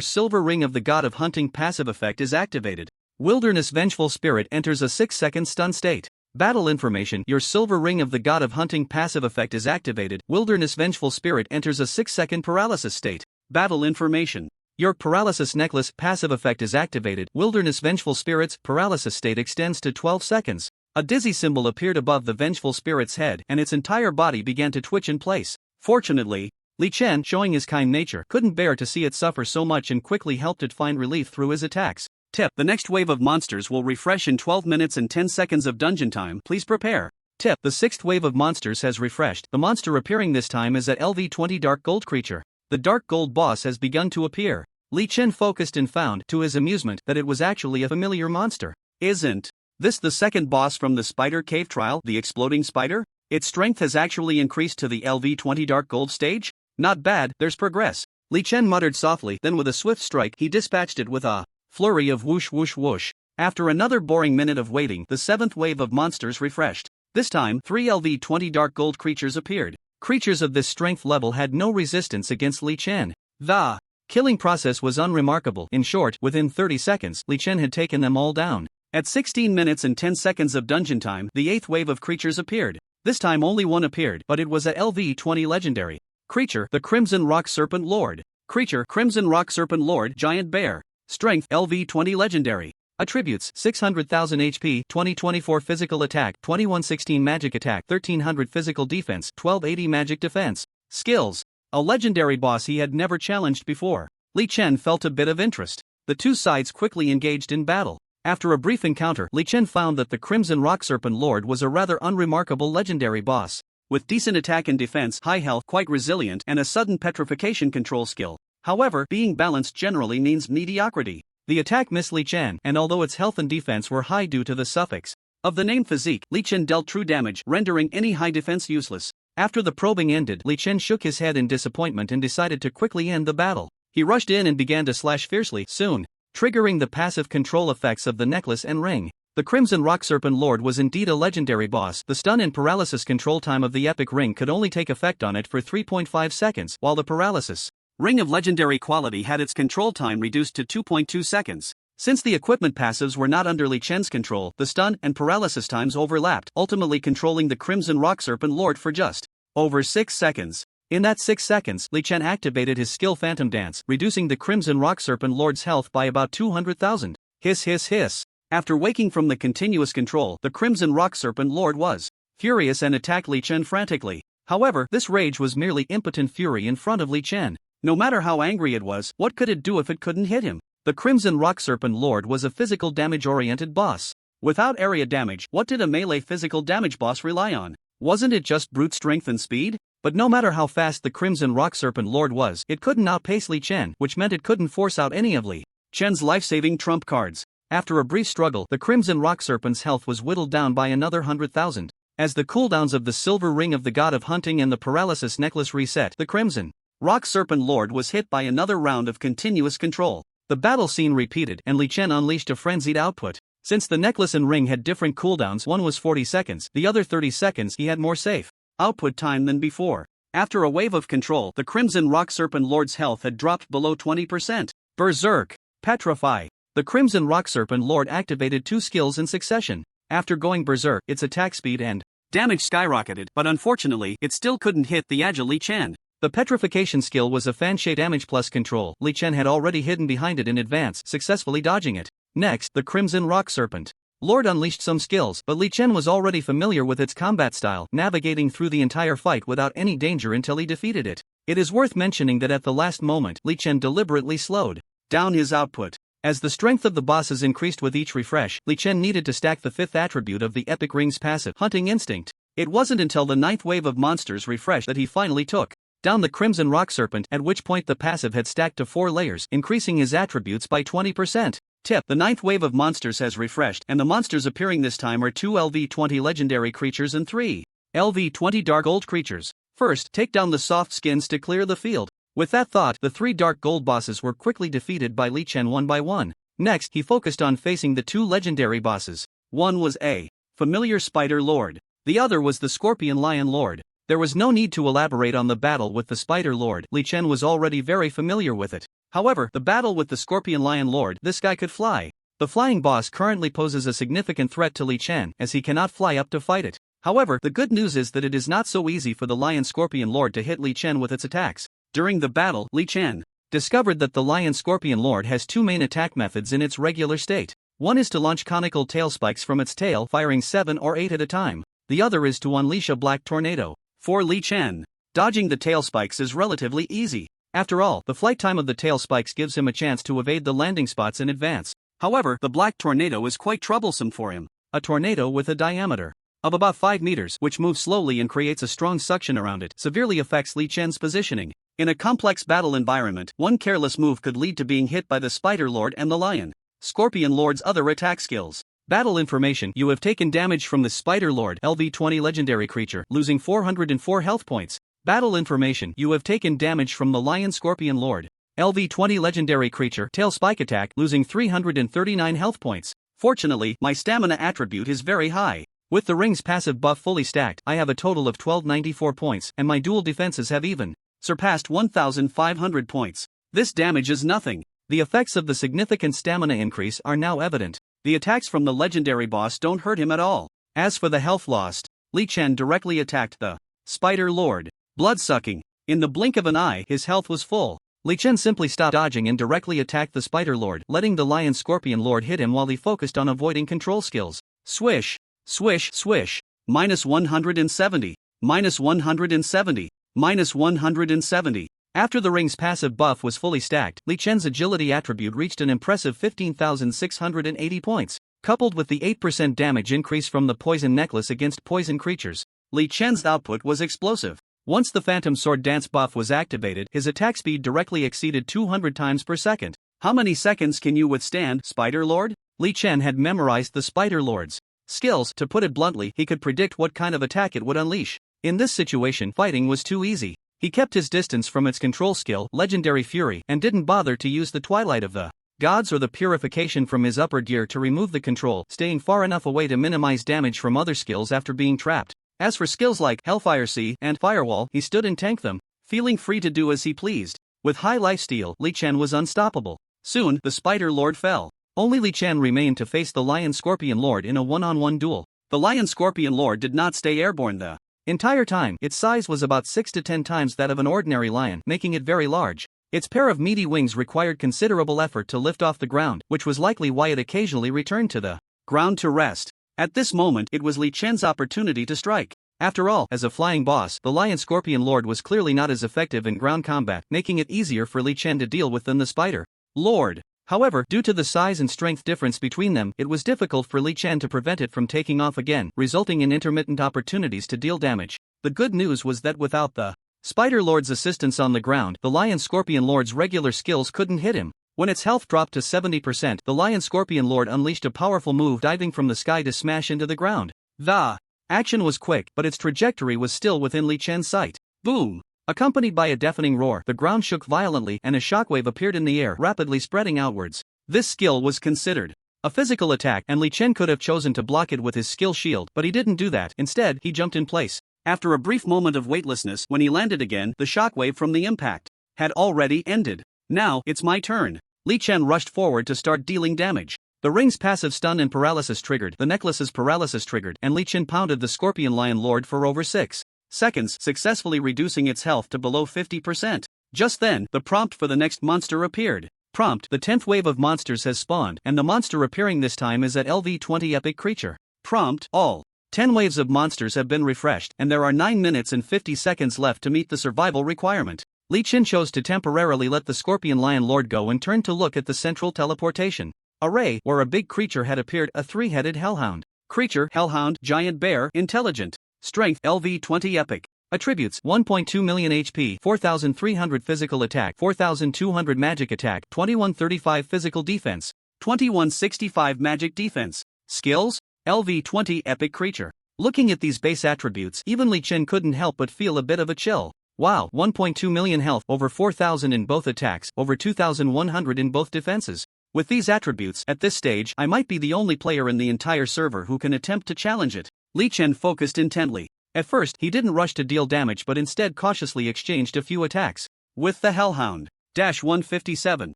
silver ring of the god of hunting passive effect is activated. Wilderness vengeful spirit enters a 6-second stun state. Battle information: your silver ring of the god of hunting passive effect is activated. Wilderness vengeful spirit enters a 6-second paralysis state. Battle information: your paralysis necklace passive effect is activated. Wilderness vengeful spirit's paralysis state extends to 12 seconds. A dizzy symbol appeared above the vengeful spirit's head, and its entire body began to twitch in place. Fortunately, Li Chen, showing his kind nature, couldn't bear to see it suffer so much and quickly helped it find relief through his attacks. Tip: the next wave of monsters will refresh in 12 minutes and 10 seconds of dungeon time. Please prepare. Tip: the 6th wave of monsters has refreshed. The monster appearing this time is a LV20 Dark Gold creature. The Dark Gold boss has begun to appear. Li Chen focused and found, to his amusement, that it was actually a familiar monster. Isn't this the second boss from the Spider Cave trial, the exploding spider? Its strength has actually increased to the LV20 Dark Gold stage? Not bad, there's progress. Li Chen muttered softly, then with a swift strike he dispatched it with a flurry of whoosh whoosh whoosh. After another boring minute of waiting, the 7th wave of monsters refreshed. This time, 3 LV20 Dark Gold creatures appeared. Creatures of this strength level had no resistance against Li Chen. The killing process was unremarkable. In short, within 30 seconds, Li Chen had taken them all down. At 16 minutes and 10 seconds of dungeon time, the 8th wave of creatures appeared. This time only one appeared, but it was a LV20 legendary creature, the Crimson Rock Serpent Lord. Creature: Crimson Rock Serpent Lord, Giant Bear. Strength: LV20 legendary. Attributes: 600,000 HP, 2024 physical attack, 2116 magic attack, 1300 physical defense, 1280 magic defense. Skills: a legendary boss he had never challenged before. Li Chen felt a bit of interest. The two sides quickly engaged in battle. After a brief encounter, Li Chen found that the Crimson Rock Serpent Lord was a rather unremarkable legendary boss. With decent attack and defense, high health, quite resilient, and a sudden petrification control skill. However, being balanced generally means mediocrity. The attack missed Li Chen, and although its health and defense were high due to the suffix of the name physique, Li Chen dealt true damage, rendering any high defense useless. After the probing ended, Li Chen shook his head in disappointment and decided to quickly end the battle. He rushed in and began to slash fiercely, soon triggering the passive control effects of the necklace and ring. The Crimson Rock Serpent Lord was indeed a legendary boss. The stun and paralysis control time of the epic ring could only take effect on it for 3.5 seconds, while the paralysis ring of legendary quality had its control time reduced to 2.2 seconds. Since the equipment passives were not under Li Chen's control, the stun and paralysis times overlapped, ultimately controlling the Crimson Rock Serpent Lord for just over 6 seconds. In that 6 seconds, Li Chen activated his skill Phantom Dance, reducing the Crimson Rock Serpent Lord's health by about 200,000. Hiss hiss hiss. After waking from the continuous control, the Crimson Rock Serpent Lord was furious and attacked Li Chen frantically. However, this rage was merely impotent fury in front of Li Chen. No matter how angry it was, what could it do if it couldn't hit him? The Crimson Rock Serpent Lord was a physical damage-oriented boss. Without area damage, what did a melee physical damage boss rely on? Wasn't it just brute strength and speed? But no matter how fast the Crimson Rock Serpent Lord was, it couldn't outpace Li Chen, which meant it couldn't force out any of Li Chen's life-saving trump cards. After a brief struggle, the Crimson Rock Serpent's health was whittled down by another 100,000. As the cooldowns of the Silver Ring of the God of Hunting and the Paralysis Necklace reset, the Crimson Rock Serpent Lord was hit by another round of continuous control. The battle scene repeated, and Li Chen unleashed a frenzied output. Since the necklace and ring had different cooldowns, one was 40 seconds, the other 30 seconds, he had more safe output time than before. After a wave of control, the Crimson Rock Serpent Lord's health had dropped below 20%. Berserk. Petrify. The Crimson Rock Serpent Lord activated 2 skills in succession. After going berserk, its attack speed and damage skyrocketed, but unfortunately, it still couldn't hit the agile Li Chen. The petrification skill was a fanshade damage plus control. Li Chen had already hidden behind it in advance, successfully dodging it. Next, the Crimson Rock Serpent Lord unleashed some skills, but Li Chen was already familiar with its combat style, navigating through the entire fight without any danger until he defeated it. It is worth mentioning that at the last moment, Li Chen deliberately slowed down his output. As the strength of the bosses increased with each refresh, Li Chen needed to stack the 5th attribute of the Epic Ring's passive, Hunting Instinct. It wasn't until the 9th wave of monsters refreshed that he finally took down the Crimson Rock Serpent, at which point the passive had stacked to 4 layers, increasing his attributes by 20%. Tip: the 9th wave of monsters has refreshed, and the monsters appearing this time are 2 LV-20 legendary creatures and 3 LV-20 dark gold creatures. First, take down the soft skins to clear the field. With that thought, the 3 dark gold bosses were quickly defeated by Li Chen one by one. Next, he focused on facing the 2 legendary bosses. One was a familiar Spider Lord. The other was the Scorpion Lion Lord. There was no need to elaborate on the battle with the Spider Lord. Li Chen was already very familiar with it. However, the battle with the Scorpion Lion Lord, this guy could fly. The flying boss currently poses a significant threat to Li Chen, as he cannot fly up to fight it. However, the good news is that it is not so easy for the Lion Scorpion Lord to hit Li Chen with its attacks. During the battle, Li Chen discovered that the Lion Scorpion Lord has 2 main attack methods in its regular state. One is to launch conical tail spikes from its tail, firing 7 or 8 at a time. The other is to unleash a black tornado. For Li Chen, dodging the tail spikes is relatively easy. After all, the flight time of the tail spikes gives him a chance to evade the landing spots in advance. However, the black tornado is quite troublesome for him. A tornado with a diameter of about 5 meters, which moves slowly and creates a strong suction around it, severely affects Li Chen's positioning. In a complex battle environment, one careless move could lead to being hit by the Spider Lord and the Lion Scorpion Lord's other attack skills. Battle information: you have taken damage from the Spider Lord LV-20 legendary creature, losing 404 health points. Battle information: you have taken damage from the Lion Scorpion Lord LV-20 legendary creature, tail spike attack, losing 339 health points. Fortunately, my stamina attribute is very high. With the ring's passive buff fully stacked, I have a total of 1294 points, and my dual defenses have even surpassed 1500 points. This damage is nothing. The effects of the significant stamina increase are now evident. The attacks from the legendary boss don't hurt him at all. As for the health lost, Li Chen directly attacked the Spider Lord. Blood-sucking. In the blink of an eye, his health was full. Li Chen simply stopped dodging and directly attacked the Spider Lord, letting the Lion Scorpion Lord hit him while he focused on avoiding control skills. Swish. Swish, swish. -170. -170. -170. After the ring's passive buff was fully stacked, Li Chen's agility attribute reached an impressive 15,680 points. Coupled with the 8% damage increase from the poison necklace against poison creatures, Li Chen's output was explosive. Once the Phantom Sword Dance buff was activated, his attack speed directly exceeded 200 times per second. How many seconds can you withstand, Spider Lord? Li Chen had memorized the Spider Lord's skills. To put it bluntly, he could predict what kind of attack it would unleash. In this situation, fighting was too easy. He kept his distance from its control skill, Legendary Fury, and didn't bother to use the Twilight of the Gods or the Purification from his upper gear to remove the control, staying far enough away to minimize damage from other skills after being trapped. As for skills like Hellfire Sea and Firewall, he stood and tanked them, feeling free to do as he pleased. With high lifesteal, Li Chen was unstoppable. Soon, the Spider Lord fell. Only Li Chen remained to face the Lion Scorpion Lord in a one-on-one duel. The Lion Scorpion Lord did not stay airborne the entire time. Its size was about 6 to 10 times that of an ordinary lion, making it very large. Its pair of meaty wings required considerable effort to lift off the ground, which was likely why it occasionally returned to the ground to rest. At this moment, it was Li Chen's opportunity to strike. After all, as a flying boss, the Lion Scorpion Lord was clearly not as effective in ground combat, making it easier for Li Chen to deal with than the Spider Lord. However, due to the size and strength difference between them, it was difficult for Li Chen to prevent it from taking off again, resulting in intermittent opportunities to deal damage. The good news was that without the Spider Lord's assistance on the ground, the Lion Scorpion Lord's regular skills couldn't hit him. When its health dropped to 70%, the Lion Scorpion Lord unleashed a powerful move, diving from the sky to smash into the ground. The action was quick, but its trajectory was still within Li Chen's sight. Boom! Accompanied by a deafening roar, the ground shook violently and a shockwave appeared in the air, rapidly spreading outwards. This skill was considered A physical attack, and Li Chen could have chosen to block it with his skill shield, but he didn't do that. Instead, he jumped in place. After a brief moment of weightlessness, when he landed again, the shockwave from the impact had already ended. Now, it's my turn. Li Chen rushed forward to start dealing damage. The ring's passive stun and paralysis triggered, the necklace's paralysis triggered, and Li Chen pounded the Scorpion Lion Lord for over 6 seconds, successfully reducing its health to below 50%. Just then, the prompt for the next monster appeared. Prompt: the 10th wave of monsters has spawned, and the monster appearing this time is at LV20 Epic Creature. Prompt: all 10 waves of monsters have been refreshed, and there are 9 minutes and 50 seconds left to meet the survival requirement. Li Chen chose to temporarily let the Scorpion Lion Lord go and turned to look at the central teleportation array, where a big creature had appeared, a 3-headed hellhound. Creature: hellhound, giant bear, intelligent. Strength: LV20 Epic. Attributes: 1.2 million HP, 4,300 physical attack, 4,200 magic attack, 2135 physical defense, 2165 magic defense. Skills: LV20 Epic Creature. Looking at these base attributes, even Li Chen couldn't help but feel a bit of a chill. Wow, 1.2 million health, over 4,000 in both attacks, over 2,100 in both defenses. With these attributes, at this stage, I might be the only player in the entire server who can attempt to challenge it. Li Chen focused intently. At first, he didn't rush to deal damage but instead cautiously exchanged a few attacks. With the Hellhound. -157,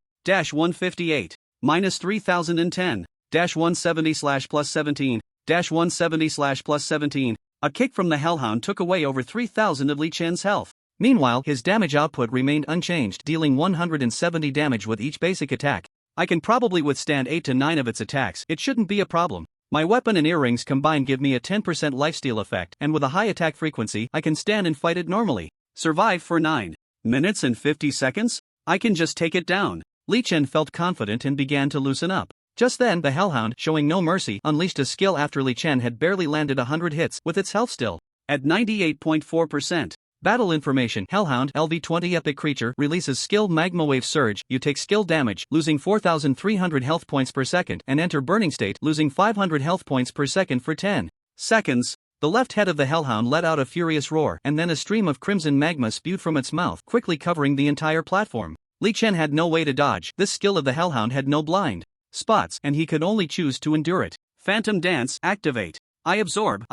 -158, -3010, -170/+17, -170/+17. A kick from the Hellhound took away over 3,000 of Li Chen's health. Meanwhile, his damage output remained unchanged, dealing 170 damage with each basic attack. I can probably withstand 8 to 9 of its attacks, it shouldn't be a problem. My weapon and earrings combined give me a 10% lifesteal effect, and with a high attack frequency, I can stand and fight it normally. Survive for 9 minutes and 50 seconds? I can just take it down. Li Chen felt confident and began to loosen up. Just then, the Hellhound, showing no mercy, unleashed a skill after Li Chen had barely landed 100 hits, with its health still at 98.4%. Battle information: Hellhound, LV20 Epic Creature, releases skill Magma Wave Surge. You take skill damage, losing 4,300 health points per second, and enter Burning State, losing 500 health points per second for 10 seconds. The left head of the Hellhound let out a furious roar, and then a stream of crimson magma spewed from its mouth, quickly covering the entire platform. Li Chen had no way to dodge. This skill of the Hellhound had no blind spots, and he could only choose to endure it. Phantom Dance, activate. I absorb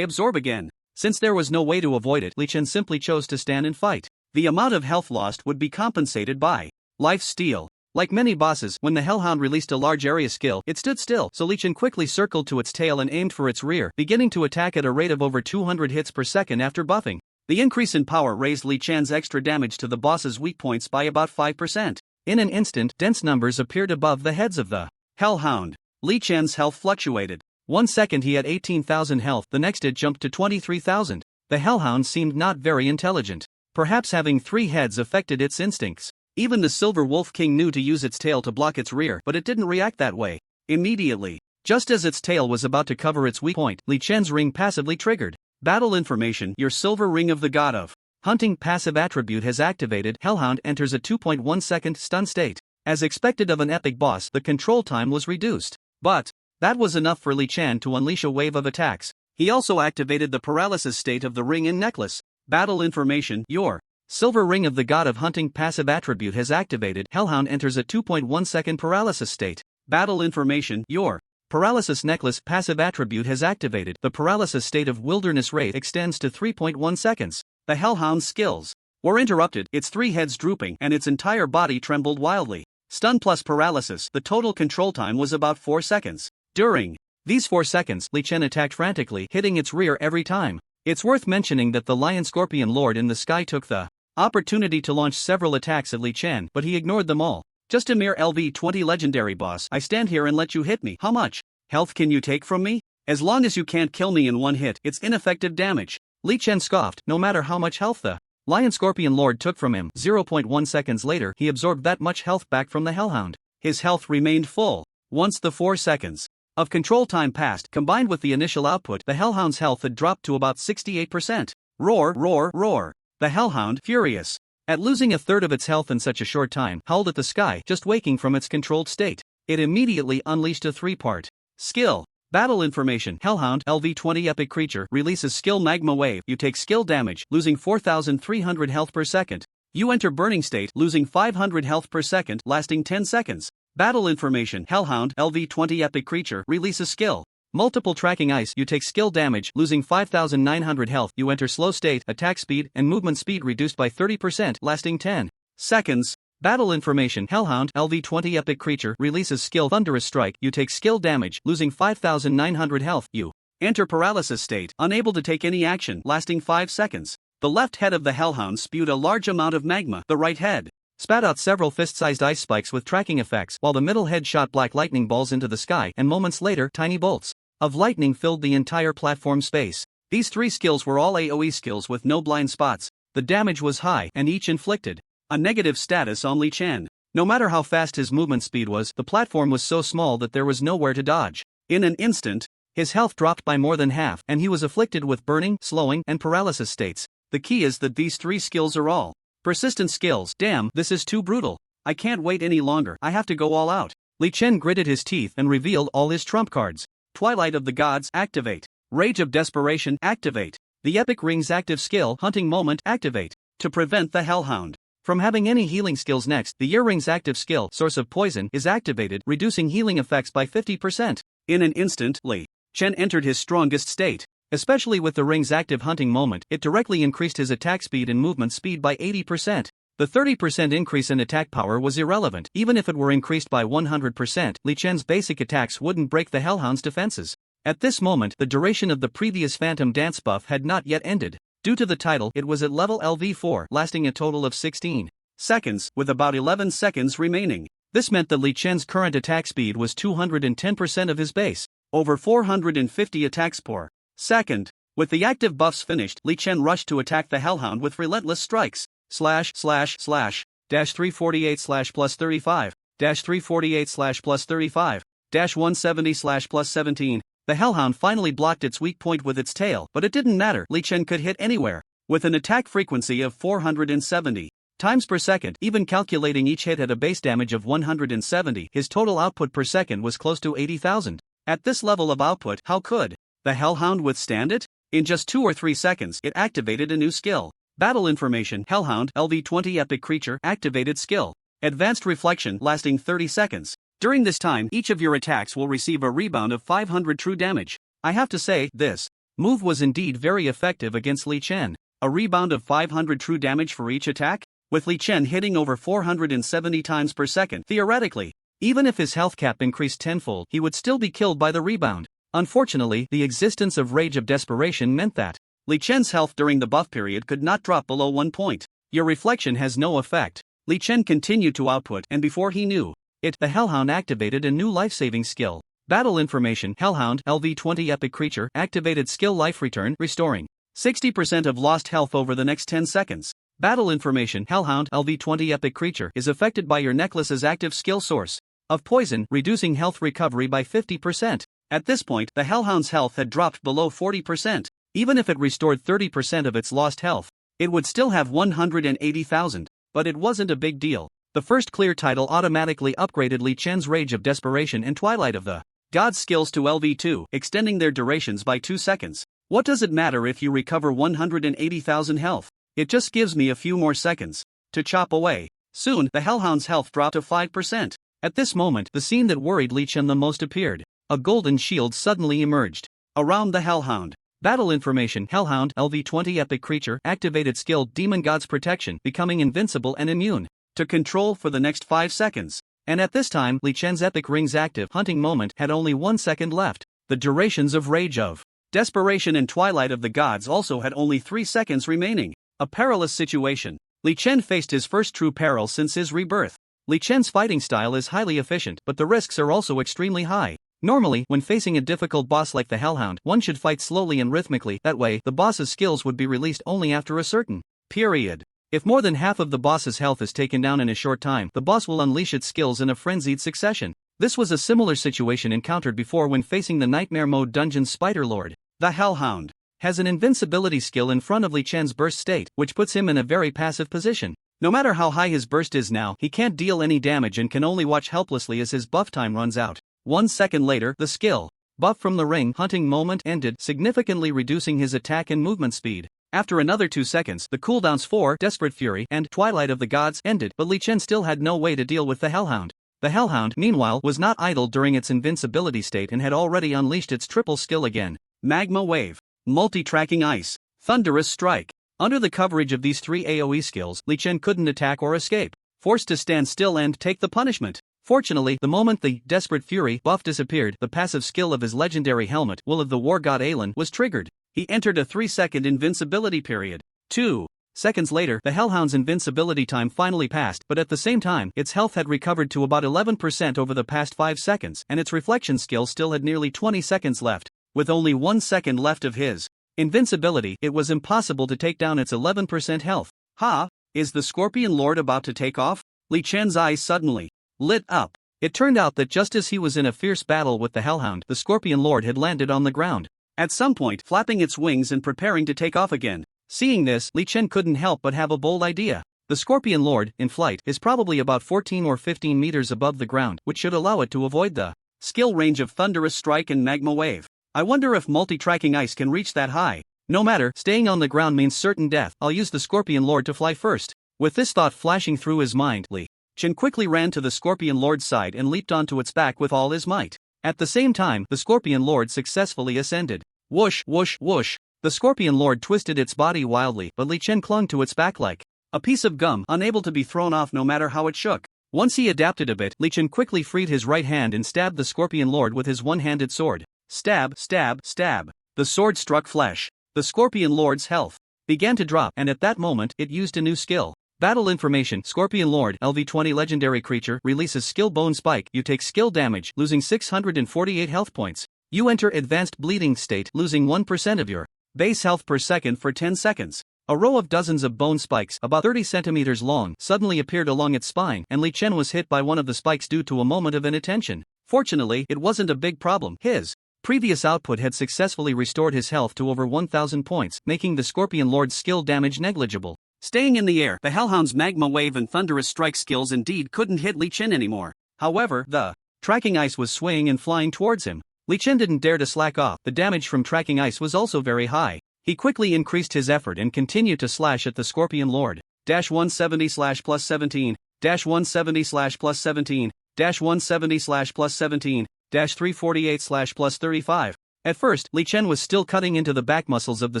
again. Since there was no way to avoid it, Li Chen simply chose to stand and fight. The amount of health lost would be compensated by life steal. Like many bosses, when the Hellhound released a large area skill, it stood still, so Li Chen quickly circled to its tail and aimed for its rear, beginning to attack at a rate of over 200 hits per second after buffing. The increase in power raised Li Chen's extra damage to the boss's weak points by about 5%. In an instant, dense numbers appeared above the heads of the Hellhound. Li Chen's health fluctuated. 1 second he had 18,000 health, the next it jumped to 23,000. The Hellhound seemed not very intelligent. Perhaps having 3 heads affected its instincts. Even the Silver Wolf King knew to use its tail to block its rear, but it didn't react that way. Immediately, just as its tail was about to cover its weak point, Li Chen's ring passively triggered. Battle information: your Silver Ring of the God of Hunting passive attribute has activated. Hellhound enters a 2.1 second stun state. As expected of an epic boss, the control time was reduced. But that was enough for Li Chen to unleash a wave of attacks. He also activated the paralysis state of the ring and necklace. Battle information: your Silver Ring of the God of Hunting passive attribute has activated. Hellhound enters a 2.1 second paralysis state. Battle information: your Paralysis Necklace passive attribute has activated. The paralysis state of Wilderness Wraith extends to 3.1 seconds. The Hellhound's skills were interrupted, its 3 heads drooping, and its entire body trembled wildly. Stun plus paralysis, the total control time was about 4 seconds. During these 4 seconds, Li Chen attacked frantically, hitting its rear every time. It's worth mentioning that the Lion Scorpion Lord in the sky took the opportunity to launch several attacks at Li Chen, but he ignored them all. Just a mere LV20 legendary boss. I stand here and let you hit me. How much health can you take from me? As long as you can't kill me in one hit, it's ineffective damage. Li Chen scoffed. No matter how much health the Lion Scorpion Lord took from him, 0.1 seconds later, he absorbed that much health back from the Hellhound. His health remained full. Once the 4 seconds of control time passed, combined with the initial output, the Hellhound's health had dropped to about 68%. Roar, roar, roar. The Hellhound, furious at losing a third of its health in such a short time, howled at the sky, just waking from its controlled state. It immediately unleashed a 3-part skill. Battle information: Hellhound, LV20 Epic Creature, releases skill Magma Wave. You take skill damage, losing 4,300 health per second. You enter Burning State, losing 500 health per second, lasting 10 seconds. Battle information. Hellhound LV20 epic creature releases skill. Multiple tracking ice. You take skill damage, losing 5,900 health. You enter slow state, attack speed and movement speed reduced by 30%, lasting 10 seconds. Battle information. Hellhound LV20 epic creature releases skill Thunderous Strike. You take skill damage, losing 5,900 health. You enter paralysis state, unable to take any action, lasting 5 seconds. The left head of the Hellhound spewed a large amount of magma. The right head spat out several fist-sized ice spikes with tracking effects, while the middle head shot black lightning balls into the sky, and moments later, tiny bolts of lightning filled the entire platform space. These 3 skills were all AoE skills with no blind spots. The damage was high, and each inflicted a negative status on Li Chen. No matter how fast his movement speed was, the platform was so small that there was nowhere to dodge. In an instant, his health dropped by more than half, and he was afflicted with burning, slowing, and paralysis states. The key is that these 3 skills are all persistent skills. Damn, this is too brutal. I can't wait any longer. I have to go all out. Li Chen gritted his teeth and revealed all his trump cards. Twilight of the Gods, activate. Rage of Desperation, activate. The Epic Ring's active skill, Hunting Moment, activate. To prevent the Hellhound from having any healing skills next, the Earring's active skill, Source of Poison, is activated, reducing healing effects by 50%. In an instant, Li Chen entered his strongest state. Especially with the ring's active Hunting Moment, it directly increased his attack speed and movement speed by 80%. The 30% increase in attack power was irrelevant. Even if it were increased by 100%, Li Chen's basic attacks wouldn't break the Hellhound's defenses. At this moment, the duration of the previous Phantom Dance buff had not yet ended. Due to the title, it was at level LV4, lasting a total of 16 seconds, with about 11 seconds remaining. This meant that Li Chen's current attack speed was 210% of his base, over 450 attacks per second. With the active buffs finished, Li Chen rushed to attack the Hellhound with relentless strikes. ///-348/+35, -348/+35, -170/+17. The Hellhound finally blocked its weak point with its tail, but it didn't matter. Li Chen could hit anywhere. With an attack frequency of 470 times per second, even calculating each hit at a base damage of 170, his total output per second was close to 80,000. At this level of output, how could the Hellhound withstand it? In just 2 or 3 seconds, it activated a new skill. Battle information. Hellhound LV20 epic creature activated skill. Advanced Reflection, lasting 30 seconds. During this time, each of your attacks will receive a rebound of 500 true damage. I have to say, this move was indeed very effective against Li Chen. A rebound of 500 true damage for each attack? With Li Chen hitting over 470 times per second, theoretically, even if his health cap increased tenfold, he would still be killed by the rebound. Unfortunately, the existence of Rage of Desperation meant that Li Chen's health during the buff period could not drop below 1 point. Your reflection has no effect. Li Chen continued to output, and before he knew it, the Hellhound activated a new life-saving skill. Battle information. Hellhound LV20 epic creature activated skill Life Return, restoring 60% of lost health over the next 10 seconds. Battle information. Hellhound LV20 epic creature is affected by your necklace's active skill Source of Poison, reducing health recovery by 50%. At this point, the Hellhound's health had dropped below 40%. Even if it restored 30% of its lost health, it would still have 180,000. But it wasn't a big deal. The first clear title automatically upgraded Li Chen's Rage of Desperation and Twilight of the Gods skills to LV2, extending their durations by 2 seconds. What does it matter if you recover 180,000 health? It just gives me a few more seconds to chop away. Soon, the Hellhound's health dropped to 5%. At this moment, the scene that worried Li Chen the most appeared. A golden shield suddenly emerged around the Hellhound. Battle information. Hellhound LV20 epic creature activated skill Demon God's Protection, becoming invincible and immune to control for the next 5 seconds. And at this time, Li Chen's epic ring's active Hunting Moment had only 1 second left. The durations of Rage of Desperation and Twilight of the Gods also had only 3 seconds remaining. A perilous situation. Li Chen faced his first true peril since his rebirth. Li Chen's fighting style is highly efficient, but the risks are also extremely high. Normally, when facing a difficult boss like the Hellhound, one should fight slowly and rhythmically. That way, the boss's skills would be released only after a certain period. If more than half of the boss's health is taken down in a short time, the boss will unleash its skills in a frenzied succession. This was a similar situation encountered before when facing the Nightmare Mode Dungeon's Spider Lord. The Hellhound has an invincibility skill in front of Li Chen's burst state, which puts him in a very passive position. No matter how high his burst is now, he can't deal any damage and can only watch helplessly as his buff time runs out. 1 second later, the skill buff from the ring Hunting Moment ended, significantly reducing his attack and movement speed. After another 2 seconds, the cooldowns for Desperate Fury and Twilight of the Gods ended, but Li Chen still had no way to deal with the Hellhound. The Hellhound, meanwhile, was not idle during its invincibility state and had already unleashed its triple skill again. Magma Wave, Multi-Tracking Ice, Thunderous Strike. Under the coverage of these three AoE skills, Li Chen couldn't attack or escape, forced to stand still and take the punishment. Fortunately, the moment the Desperate Fury buff disappeared, the passive skill of his legendary helmet, Will of the War God Aelin, was triggered. He entered a 3-second invincibility period. 2 seconds later, the Hellhound's invincibility time finally passed, but at the same time, its health had recovered to about 11% over the past 5 seconds, and its reflection skill still had nearly 20 seconds left. With only 1 second left of his invincibility, it was impossible to take down its 11% health. Ha! Is the Scorpion Lord about to take off? Li Chen's eyes suddenly lit up. It turned out that just as he was in a fierce battle with the Hellhound, the Scorpion Lord had landed on the ground, at some point flapping its wings and preparing to take off again. Seeing this, Li Chen couldn't help but have a bold idea. The Scorpion Lord, in flight, is probably about 14 or 15 meters above the ground, which should allow it to avoid the skill range of Thunderous Strike and Magma Wave. I wonder if Multi-Tracking Ice can reach that high. No matter, staying on the ground means certain death. I'll use the Scorpion Lord to fly first. With this thought flashing through his mind, Li Chen quickly ran to the Scorpion Lord's side and leaped onto its back with all his might. At the same time, the Scorpion Lord successfully ascended. Whoosh, whoosh, whoosh. The Scorpion Lord twisted its body wildly, but Li Chen clung to its back like a piece of gum, unable to be thrown off no matter how it shook. Once he adapted a bit, Li Chen quickly freed his right hand and stabbed the Scorpion Lord with his one-handed sword. Stab, stab, stab. The sword struck flesh. The Scorpion Lord's health began to drop, and at that moment, it used a new skill. Battle information: Scorpion Lord, LV20 legendary creature, releases skill Bone Spike. You take skill damage, losing 648 health points. You enter advanced bleeding state, losing 1% of your base health per second for 10 seconds. A row of dozens of bone spikes, about 30 centimeters long, suddenly appeared along its spine, and Li Chen was hit by one of the spikes due to a moment of inattention. Fortunately, it wasn't a big problem. His previous output had successfully restored his health to over 1,000 points, making the Scorpion Lord's skill damage negligible. Staying in the air, the Hellhound's Magma Wave and Thunderous Strike skills indeed couldn't hit Li Chen anymore. However, the tracking ice was swaying and flying towards him. Li Chen didn't dare to slack off. The damage from tracking ice was also very high. He quickly increased his effort and continued to slash at the Scorpion Lord. -170/+17, -170/+17, -170/+17, -348/+35. At first, Li Chen was still cutting into the back muscles of the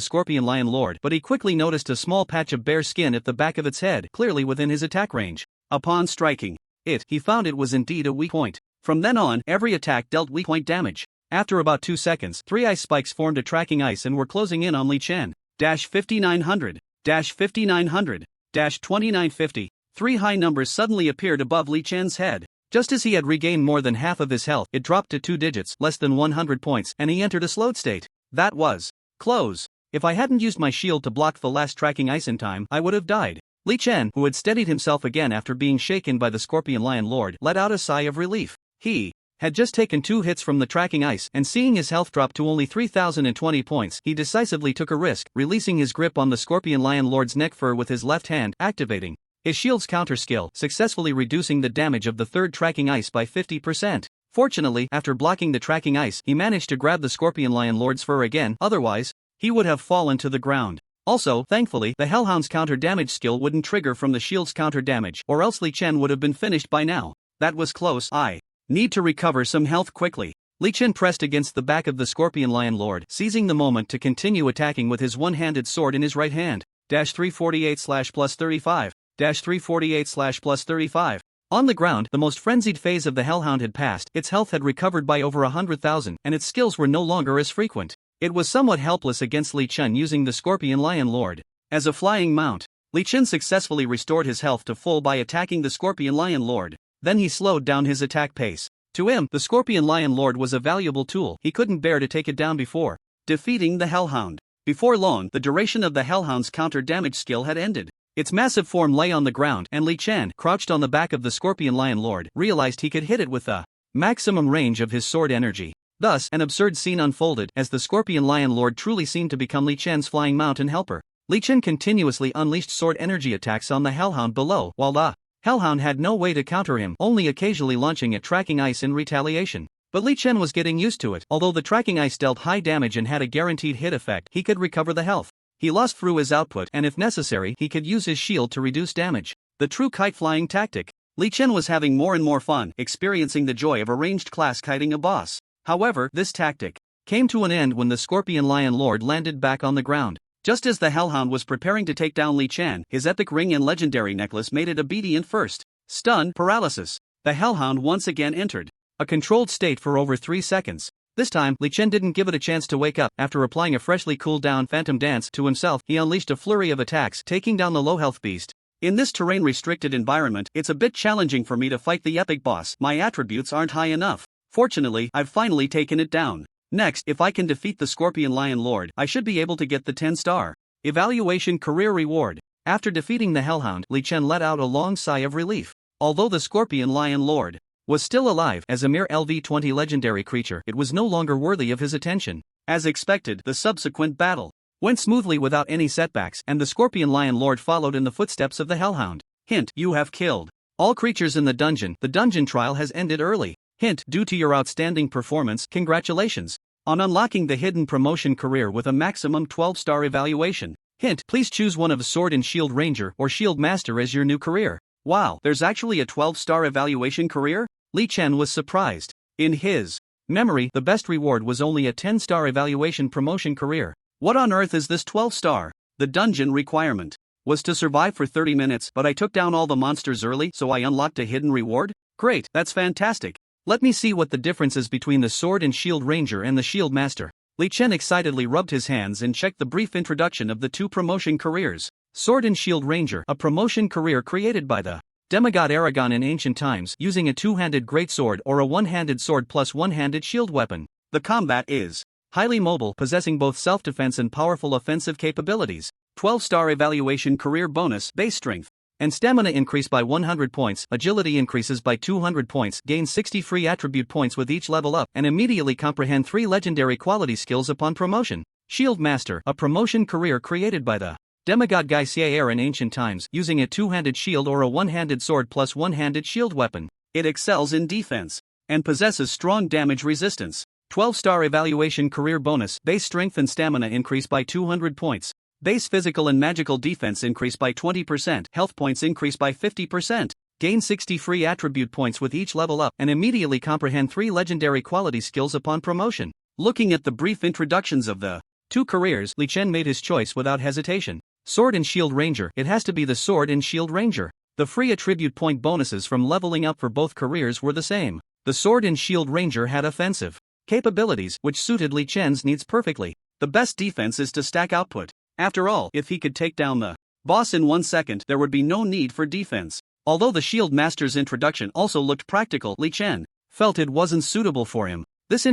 Scorpion Lion Lord, but he quickly noticed a small patch of bare skin at the back of its head, clearly within his attack range. Upon striking it, he found it was indeed a weak point. From then on, every attack dealt weak point damage. After about 2 seconds, 3 ice spikes formed a tracking ice and were closing in on Li Chen. -5900, -5900, -2950. 3 high numbers suddenly appeared above Li Chen's head. Just as he had regained more than half of his health, it dropped to 2 digits, less than 100 points, and he entered a slowed state. That was close. If I hadn't used my shield to block the last tracking ice in time, I would have died. Li Chen, who had steadied himself again after being shaken by the Scorpion Lion Lord, let out a sigh of relief. He had just taken 2 hits from the tracking ice, and seeing his health drop to only 3,020 points, he decisively took a risk, releasing his grip on the Scorpion Lion Lord's neck fur with his left hand, activating his shield's counter skill, successfully reducing the damage of the third tracking ice by 50%. Fortunately, after blocking the tracking ice, he managed to grab the Scorpion Lion Lord's fur again, otherwise, he would have fallen to the ground. Also, thankfully, the Hellhound's counter damage skill wouldn't trigger from the shield's counter damage, or else Li Chen would have been finished by now. That was close. I need to recover some health quickly. Li Chen pressed against the back of the Scorpion Lion Lord, seizing the moment to continue attacking with his one-handed sword in his right hand. -348/+35, -348/+35. On the ground, the most frenzied phase of the Hellhound had passed, its health had recovered by over 100,000, and its skills were no longer as frequent. It was somewhat helpless against Li Chen using the Scorpion Lion Lord as a flying mount. Li Chen successfully restored his health to full by attacking the Scorpion Lion Lord. Then he slowed down his attack pace. To him, the Scorpion Lion Lord was a valuable tool. He couldn't bear to take it down before defeating the Hellhound. Before long, the duration of the Hellhound's counter damage skill had ended. Its massive form lay on the ground, and Li Chen, crouched on the back of the Scorpion Lion Lord, realized he could hit it with the maximum range of his sword energy. Thus, an absurd scene unfolded, as the Scorpion Lion Lord truly seemed to become Li Chen's flying mount and helper. Li Chen continuously unleashed sword energy attacks on the Hellhound below, while the Hellhound had no way to counter him, only occasionally launching at tracking ice in retaliation. But Li Chen was getting used to it. Although the tracking ice dealt high damage and had a guaranteed hit effect, he could recover the health he lost through his output, and if necessary, he could use his shield to reduce damage. The true kite-flying tactic. Li Chen was having more and more fun, experiencing the joy of arranged class kiting a boss. However, this tactic came to an end when the Scorpion Lion Lord landed back on the ground. Just as the Hellhound was preparing to take down Li Chen, his epic ring and legendary necklace made it obedient first. Stun, paralysis. The Hellhound once again entered a controlled state for over 3 seconds. This time, Li Chen didn't give it a chance to wake up. After applying a freshly cooled down Phantom Dance to himself, he unleashed a flurry of attacks, taking down the low-health beast. In this terrain-restricted environment, it's a bit challenging for me to fight the epic boss. My attributes aren't high enough. Fortunately, I've finally taken it down. Next, if I can defeat the Scorpion Lion Lord, I should be able to get the 10-star evaluation career reward. After defeating the Hellhound, Li Chen let out a long sigh of relief. Although the Scorpion Lion Lord was still alive as a mere LV-20 legendary creature, it was no longer worthy of his attention. As expected, the subsequent battle went smoothly without any setbacks, and the Scorpion Lion Lord followed in the footsteps of the Hellhound. Hint: you have killed all creatures in the dungeon. The dungeon trial has ended early. Hint: due to your outstanding performance, congratulations on unlocking the hidden promotion career with a maximum 12-star evaluation. Hint: please choose one of Sword and Shield Ranger or Shield Master as your new career. Wow, there's actually a 12-star evaluation career? Li Chen was surprised. In his memory, the best reward was only a 10-star evaluation promotion career. What on earth is this 12-star? The dungeon requirement was to survive for 30 minutes, but I took down all the monsters early, so I unlocked a hidden reward? Great, that's fantastic. Let me see what the difference is between the Sword and Shield Ranger and the Shield Master. Li Chen excitedly rubbed his hands and checked the brief introduction of the two promotion careers. Sword and Shield Ranger, a promotion career created by the demigod Aragon in ancient times, using a two-handed greatsword or a one-handed sword plus one-handed shield weapon. The combat is highly mobile, possessing both self-defense and powerful offensive capabilities. 12-star evaluation career bonus: base strength and stamina increase by 100 points, agility increases by 200 points, gain 60 free attribute points with each level up, and immediately comprehend 3 legendary quality skills upon promotion. Shield Master, a promotion career created by the demigod Gaisier in ancient times, using a two-handed shield or a one-handed sword plus one-handed shield weapon. It excels in defense and possesses strong damage resistance. 12-star evaluation career bonus: base strength and stamina increase by 200 points. Base physical and magical defense increase by 20%, health points increase by 50%. Gain 60 free attribute points with each level up, and immediately comprehend 3 legendary quality skills upon promotion. Looking at the brief introductions of the two careers, Li Chen made his choice without hesitation. Sword and Shield Ranger, it has to be the Sword and Shield Ranger. The free attribute point bonuses from leveling up for both careers were the same. The Sword and Shield Ranger had offensive capabilities, which suited Li Chen's needs perfectly. The best defense is to stack output. After all, if he could take down the boss in 1 second, there would be no need for defense. Although the Shield Master's introduction also looked practical, Li Chen felt it wasn't suitable for him. This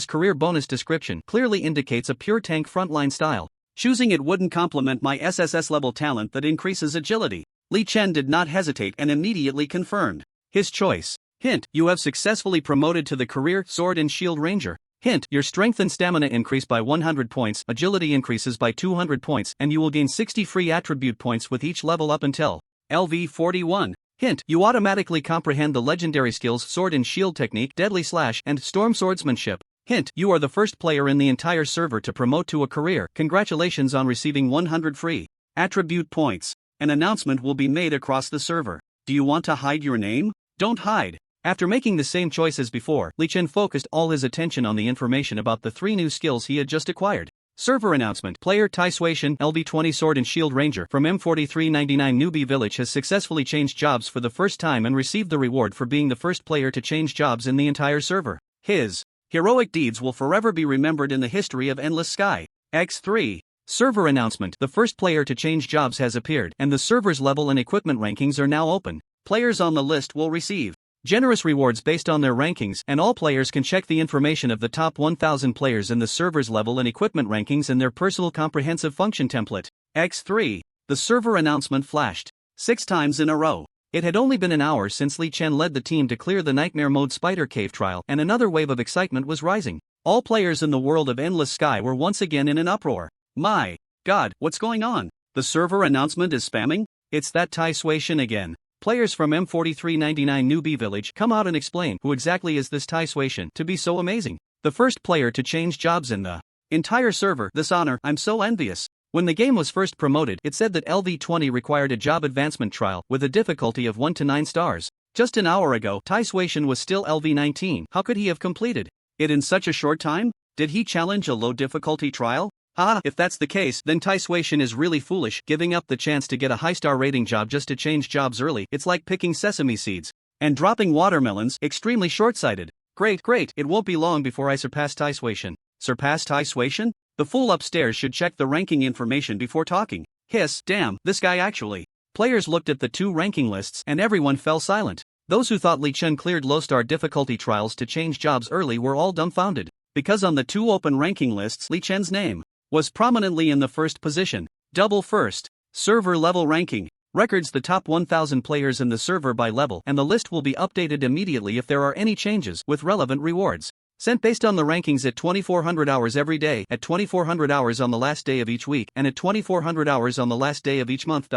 career bonus description, clearly indicates a pure tank frontline style. Choosing it wouldn't complement my SSS level talent that increases agility. Li Chen did not hesitate and immediately confirmed his choice. Hint: you have successfully promoted to the career Sword and Shield Ranger. Hint: your strength and stamina increase by 100 points, agility increases by 200 points, and you will gain 60 free attribute points with each level up until LV41. Hint: you automatically comprehend the legendary skills Sword and Shield Technique, Deadly Slash, and Storm Swordsmanship. Hint: you are the first player in the entire server to promote to a career. Congratulations on receiving 100 free attribute points. An announcement will be made across the server. Do you want to hide your name? Don't hide. After making the same choice as before, Li Chen focused all his attention on the information about the 3 new skills he had just acquired. Server announcement: player Tai Suation, LV20 Sword and Shield Ranger from M4399 Newbie Village has successfully changed jobs for the first time and received the reward for being the first player to change jobs in the entire server. His heroic deeds will forever be remembered in the history of Endless Sky. X3 server announcement: the first player to change jobs has appeared, and the server's level and equipment rankings are now open. Players on the list will receive generous rewards based on their rankings, and all players can check the information of the top 1,000 players in the server's level and equipment rankings in their personal comprehensive function template. X3 the server announcement flashed 6 times in a row. It had only been an hour since Li Chen led the team to clear the Nightmare Mode Spider Cave trial, and another wave of excitement was rising. All players in the world of Endless Sky were once again in an uproar. My God, what's going on? The server announcement is spamming? It's that Tai Suation again. Players from M4399 Newbie Village, come out and explain who exactly is this Tai Suation to be so amazing. The first player to change jobs in the entire server. This honor, I'm so envious. When the game was first promoted, it said that LV20 required a job advancement trial with a difficulty of 1 to 9 stars. Just an hour ago, Tai Suation was still LV19. How could he have completed it in such a short time? Did he challenge a low difficulty trial? If that's the case, then Tai Suation is really foolish, giving up the chance to get a high star rating job just to change jobs early. It's like picking sesame seeds and dropping watermelons, extremely short-sighted. Great, it won't be long before I surpass Tai Suation. Surpass Tai Suation? The fool upstairs should check the ranking information before talking. Hiss, damn, this guy actually. Players looked at the 2 ranking lists and everyone fell silent. Those who thought Li Chen cleared low-star difficulty trials to change jobs early were all dumbfounded, because on the 2 open ranking lists Li Chen's name was prominently in the first position. Double first. Server level ranking. Records the top 1,000 players in the server by level, and the list will be updated immediately if there are any changes, with relevant rewards sent based on the rankings at 2400 hours every day, at 2400 hours on the last day of each week, and at 2400 hours on the last day of each month.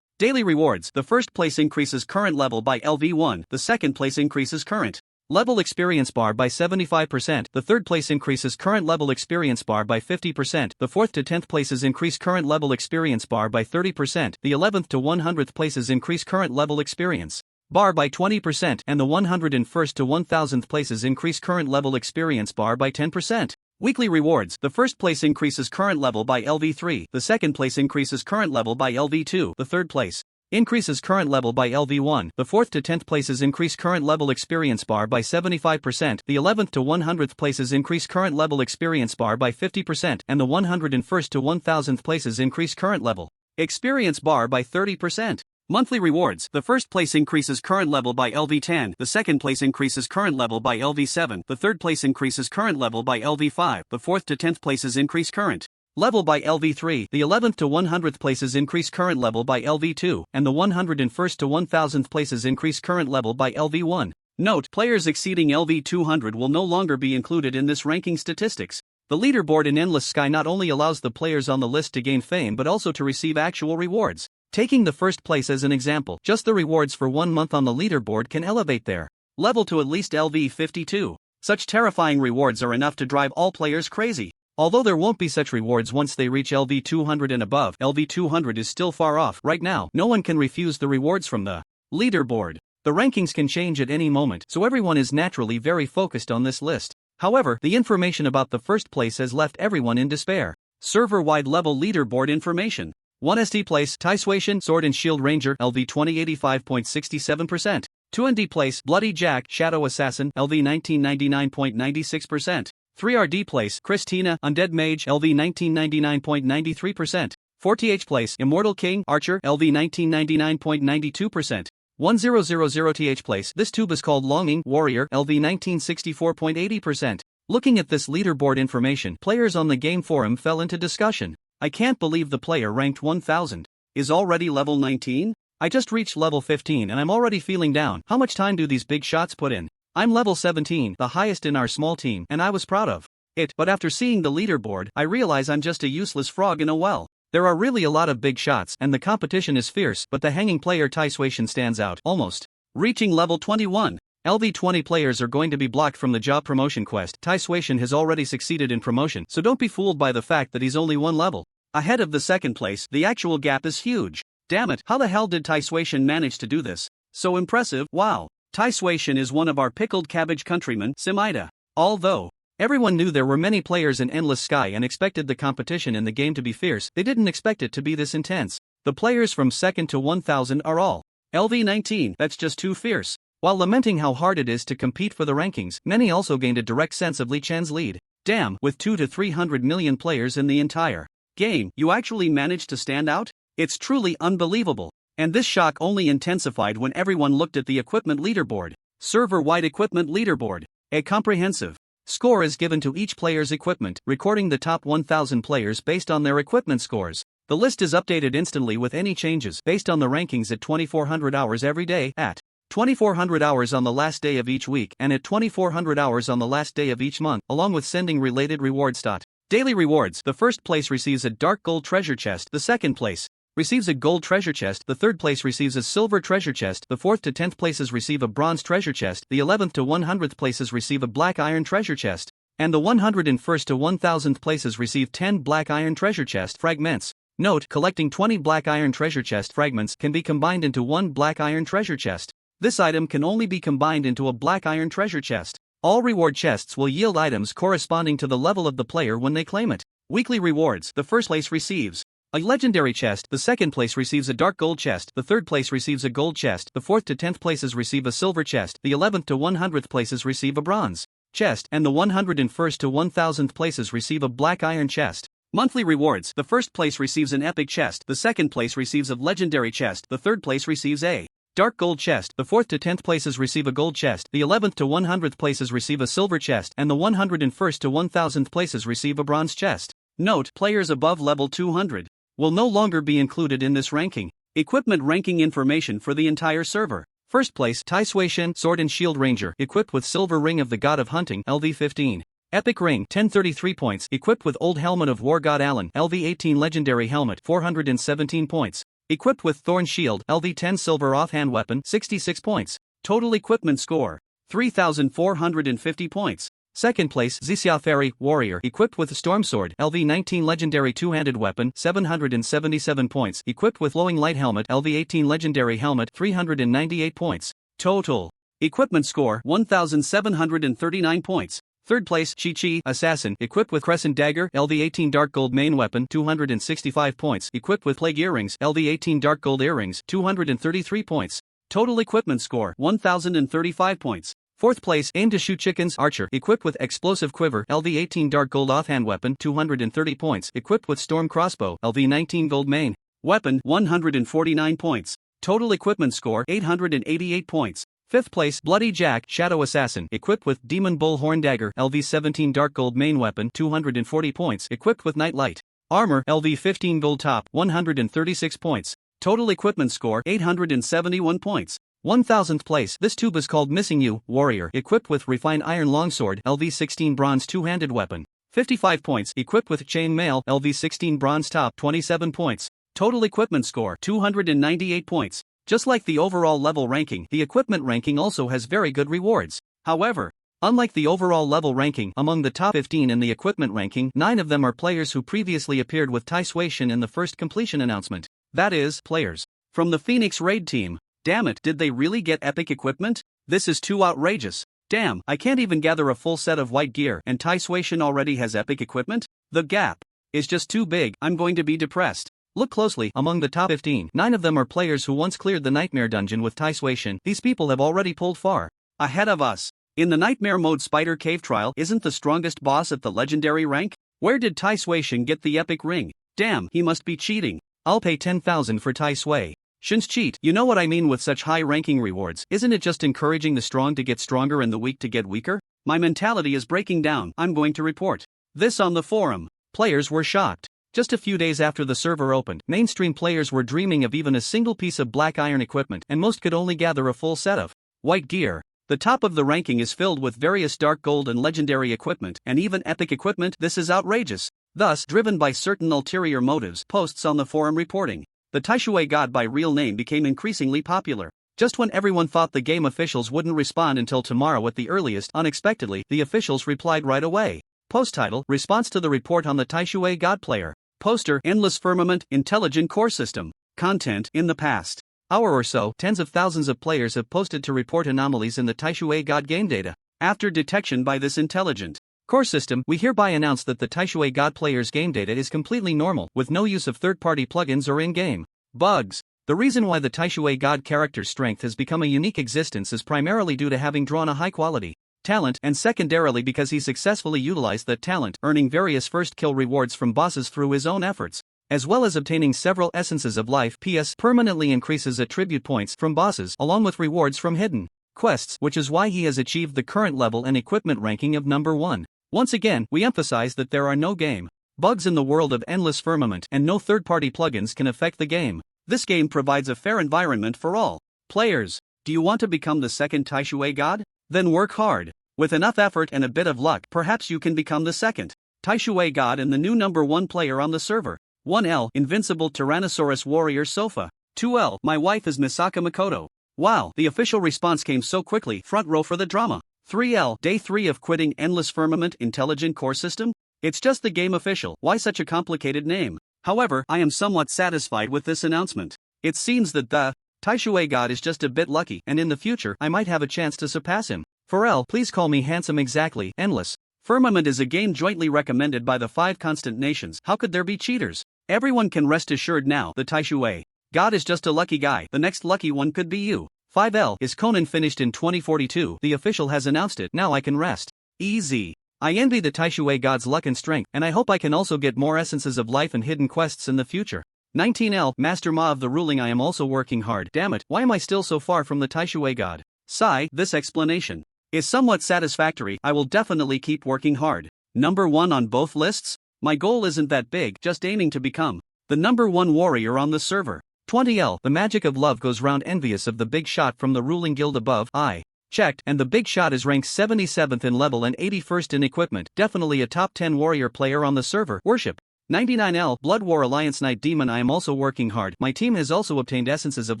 Daily rewards. The first place increases current level by LV1, the second place increases current level experience bar by 75%, the third place increases current level experience bar by 50%, the 4th to 10th places increase current level experience bar by 30%, the 11th to 100th places increase current level experience bar by 20%, and the 101st to 1000th places increase current level experience bar by 10%. Weekly rewards. The first place increases current level by LV3, the second place increases current level by LV2, the third place increases current level by LV1, the 4th to 10th places increase current level experience bar by 75%, the 11th to 100th places increase current level experience bar by 50%, and the 101st to 1000th places increase current level experience bar by 30%. Monthly rewards. The first place increases current level by LV10, the second place increases current level by LV7, the third place increases current level by LV5, the 4th to 10th places increase current level by LV3, the 11th to 100th places increase current level by LV2, and the 101st to 1000th places increase current level by LV1. Note: players exceeding LV200 will no longer be included in this ranking statistics. The leaderboard in Endless Sky not only allows the players on the list to gain fame but also to receive actual rewards. Taking the first place as an example, just the rewards for 1 month on the leaderboard can elevate their level to at least LV52. Such terrifying rewards are enough to drive all players crazy. Although there won't be such rewards once they reach LV200 and above, LV200 is still far off. Right now, no one can refuse the rewards from the leaderboard. The rankings can change at any moment, so everyone is naturally very focused on this list. However, the information about the first place has left everyone in despair. Server-wide level leaderboard information. 1 SD place, Tai Suation, Sword and Shield Ranger, LV 2085.67%. 2 ND place, Bloody Jack, Shadow Assassin, LV 1999.96%. 3 RD place, Christina, Undead Mage, LV 1999.93%. 4 TH place, Immortal King, Archer, LV 1999.92%. 1000 TH place, this tube is called Longing, Warrior, LV 1964.80%. Looking at this leaderboard information, players on the game forum fell into discussion. I can't believe the player ranked 1000 is already level 19? I just reached level 15 and I'm already feeling down. How much time do these big shots put in? I'm level 17, the highest in our small team, and I was proud of it, but after seeing the leaderboard, I realize I'm just a useless frog in a well. There are really a lot of big shots, and the competition is fierce, but the hanging player Tai Suation stands out, almost reaching level 21. LV20 players are going to be blocked from the job promotion quest. Tai Suation has already succeeded in promotion, so don't be fooled by the fact that he's only 1 level ahead of the second place. The actual gap is huge. Damn it, how the hell did Tai Suation manage to do this? So impressive, wow. Tai Suation is one of our pickled cabbage countrymen, Simida. Although everyone knew there were many players in Endless Sky and expected the competition in the game to be fierce, they didn't expect it to be this intense. The players from 2nd to 1000 are all LV19, that's just too fierce. While lamenting how hard it is to compete for the rankings, many also gained a direct sense of Li Chen's lead. Damn, with 2 to 300 million players in the entire game, you actually managed to stand out? It's truly unbelievable. And this shock only intensified when everyone looked at the equipment leaderboard. Server-wide equipment leaderboard. A comprehensive score is given to each player's equipment, recording the top 1000 players based on their equipment scores. The list is updated instantly with any changes based on the rankings at 2400 hours every day, at 2400 hours on the last day of each week, and at 2400 hours on the last day of each month, along with sending related rewards. Daily rewards. The first place receives a dark gold treasure chest, the second place receives a gold treasure chest, the third place receives a silver treasure chest, the 4th to 10th places receive a bronze treasure chest, the 11th to 100th places receive a black iron treasure chest, and the 101st to 1000th places receive 10 black iron treasure chest fragments. Note: collecting 20 black iron treasure chest fragments can be combined into one black iron treasure chest. This item can only be combined into a black iron treasure chest. All reward chests will yield items corresponding to the level of the player when they claim it. Weekly rewards: the first place receives a legendary chest, the second place receives a dark gold chest, the third place receives a gold chest, the 4th to 10th places receive a silver chest, the 11th to 100th places receive a bronze chest, and the 101st to 1000th places receive a black iron chest. Monthly rewards: the first place receives an epic chest, the second place receives a legendary chest, the third place receives a dark gold chest, the 4th to 10th places receive a gold chest, the 11th to 100th places receive a silver chest, and the 101st to 1000th places receive a bronze chest. Note: players above level 200 will no longer be included in this ranking. Equipment ranking information for the entire server. First place: Tai Sui Shin Sword and Shield Ranger, equipped with Silver Ring of the God of Hunting, LV 15. Epic Ring, 1033 points, equipped with Old Helmet of War God Allen, LV 18. Legendary Helmet, 417 points, equipped with Thorn Shield, LV 10. Silver Offhand Weapon, 66 points. Total equipment score: 3,450 points. Second place: Zixia Fairy Warrior, equipped with Storm Sword, LV 19. Legendary Two-Handed Weapon, 777 points, equipped with Flowing Light Helmet, LV 18. Legendary Helmet, 398 points. Total equipment score: 1,739 points. Third place: Chi Assassin, equipped with Crescent Dagger, LV 18. Dark Gold Main Weapon, 265 points, equipped with Plague Earrings, LV 18. Dark Gold Earrings, 233 points. Total equipment score: 1,035 points. Fourth place: Aim to Shoot Chickens Archer, equipped with Explosive Quiver, LV 18. Dark Gold Offhand Weapon, 230 points, equipped with Storm Crossbow, LV 19. Gold Main Weapon, 149 points. Total equipment score: 888 points. Fifth place: Bloody Jack Shadow Assassin, equipped with Demon Bull Horn Dagger, LV 17. Dark Gold Main Weapon, 240 points, equipped with Nightlight Armor, LV 15. Gold Top, 136 points. Total equipment score: 871 points. 1000th place: This Tube is Called Missing You Warrior, equipped with Refined Iron Longsword, LV 16. Bronze Two-Handed Weapon, 55 points, equipped with Chain Mail, LV 16. Bronze Top, 27 points. Total equipment score: 298 points. Just like the overall level ranking, the equipment ranking also has very good rewards. However, unlike the overall level ranking, among the top 15 in the equipment ranking, 9 of them are players who previously appeared with Tai Sui Shin in the first completion announcement. That is, players from the Phoenix Raid team. Damn it, did they really get epic equipment? This is too outrageous. Damn, I can't even gather a full set of white gear and Tai Sui Shin already has epic equipment? The gap is just too big. I'm going to be depressed. Look closely, among the top 15, 9 of them are players who once cleared the Nightmare Dungeon with Tai Sui Shin. These people have already pulled far ahead of us. In the Nightmare Mode Spider Cave Trial, isn't the strongest boss at the legendary rank? Where did Tai Sui Shin get the epic ring? Damn, he must be cheating. I'll pay 10,000 for Tai Sui Shin's cheat. You know what I mean with such high ranking rewards. Isn't it just encouraging the strong to get stronger and the weak to get weaker? My mentality is breaking down. I'm going to report this on the forum. Players were shocked. Just a few days after the server opened, mainstream players were dreaming of even a single piece of black iron equipment, and most could only gather a full set of white gear. The top of the ranking is filled with various dark gold and legendary equipment, and even epic equipment. This is outrageous. Thus, driven by certain ulterior motives, posts on the forum reporting the Tai Sui God by real name became increasingly popular. Just when everyone thought the game officials wouldn't respond until tomorrow at the earliest, unexpectedly, the officials replied right away. Post title: Response to the report on the Tai Sui God player. Poster: Endless Firmament Intelligent Core System. Content: In the past hour or so, tens of thousands of players have posted to report anomalies in the Tai Sui God game data. After detection by this intelligent core system, we hereby announce that the Tai Sui God player's game data is completely normal, with no use of third-party plugins or in-game bugs. The reason why the Tai Sui God character's strength has become a unique existence is primarily due to having drawn a high-quality talent, and secondarily because he successfully utilized that talent, earning various first kill rewards from bosses through his own efforts, as well as obtaining several Essences of Life (PS) permanently increases attribute points from bosses, along with rewards from hidden quests, which is why he has achieved the current level and equipment ranking of number 1. Once again, we emphasize that there are no game bugs in the world of Endless Firmament, and no third-party plugins can affect the game. This game provides a fair environment for all players. Do you want to become the second Tai Sui God? Then work hard. With enough effort and a bit of luck, perhaps you can become the second Tai Sui God and the new number 1 player on the server. 1L Invincible Tyrannosaurus Warrior Sofa. 2L My wife is Misaka Makoto. Wow, the official response came so quickly. Front row for the drama. 3L Day 3 of quitting Endless Firmament Intelligent Core System? It's just the game official. Why such a complicated name? However, I am somewhat satisfied with this announcement. It seems that the Taishui god is just a bit lucky, and in the future I might have a chance to surpass him. Pharrell, please call me handsome. Exactly. Endless Firmament is a game jointly recommended by the 5 constant nations. How could there be cheaters? Everyone can rest assured now, the Taishui god is just a lucky guy. The next lucky one could be you. 5L is Conan finished in 2042. The official has announced it. Now I can rest easy. I envy the Taishui god's luck and strength, and I hope I can also get more essences of life and hidden quests in the future. 19L Master Ma of the ruling. I am also working hard. Damn it, why am I still so far from the Taishui god? Sigh, this explanation is somewhat satisfactory. I will definitely keep working hard. Number 1 on both lists? My goal isn't that big, just aiming to become the number 1 warrior on the server. 20L The magic of love goes round. Envious of the big shot from the ruling guild above. I checked, and the big shot is ranked 77th in level and 81st in equipment. Definitely a top 10 warrior player on the server. Worship. 99L Blood War Alliance Night Demon. I am also working hard. My team has also obtained essences of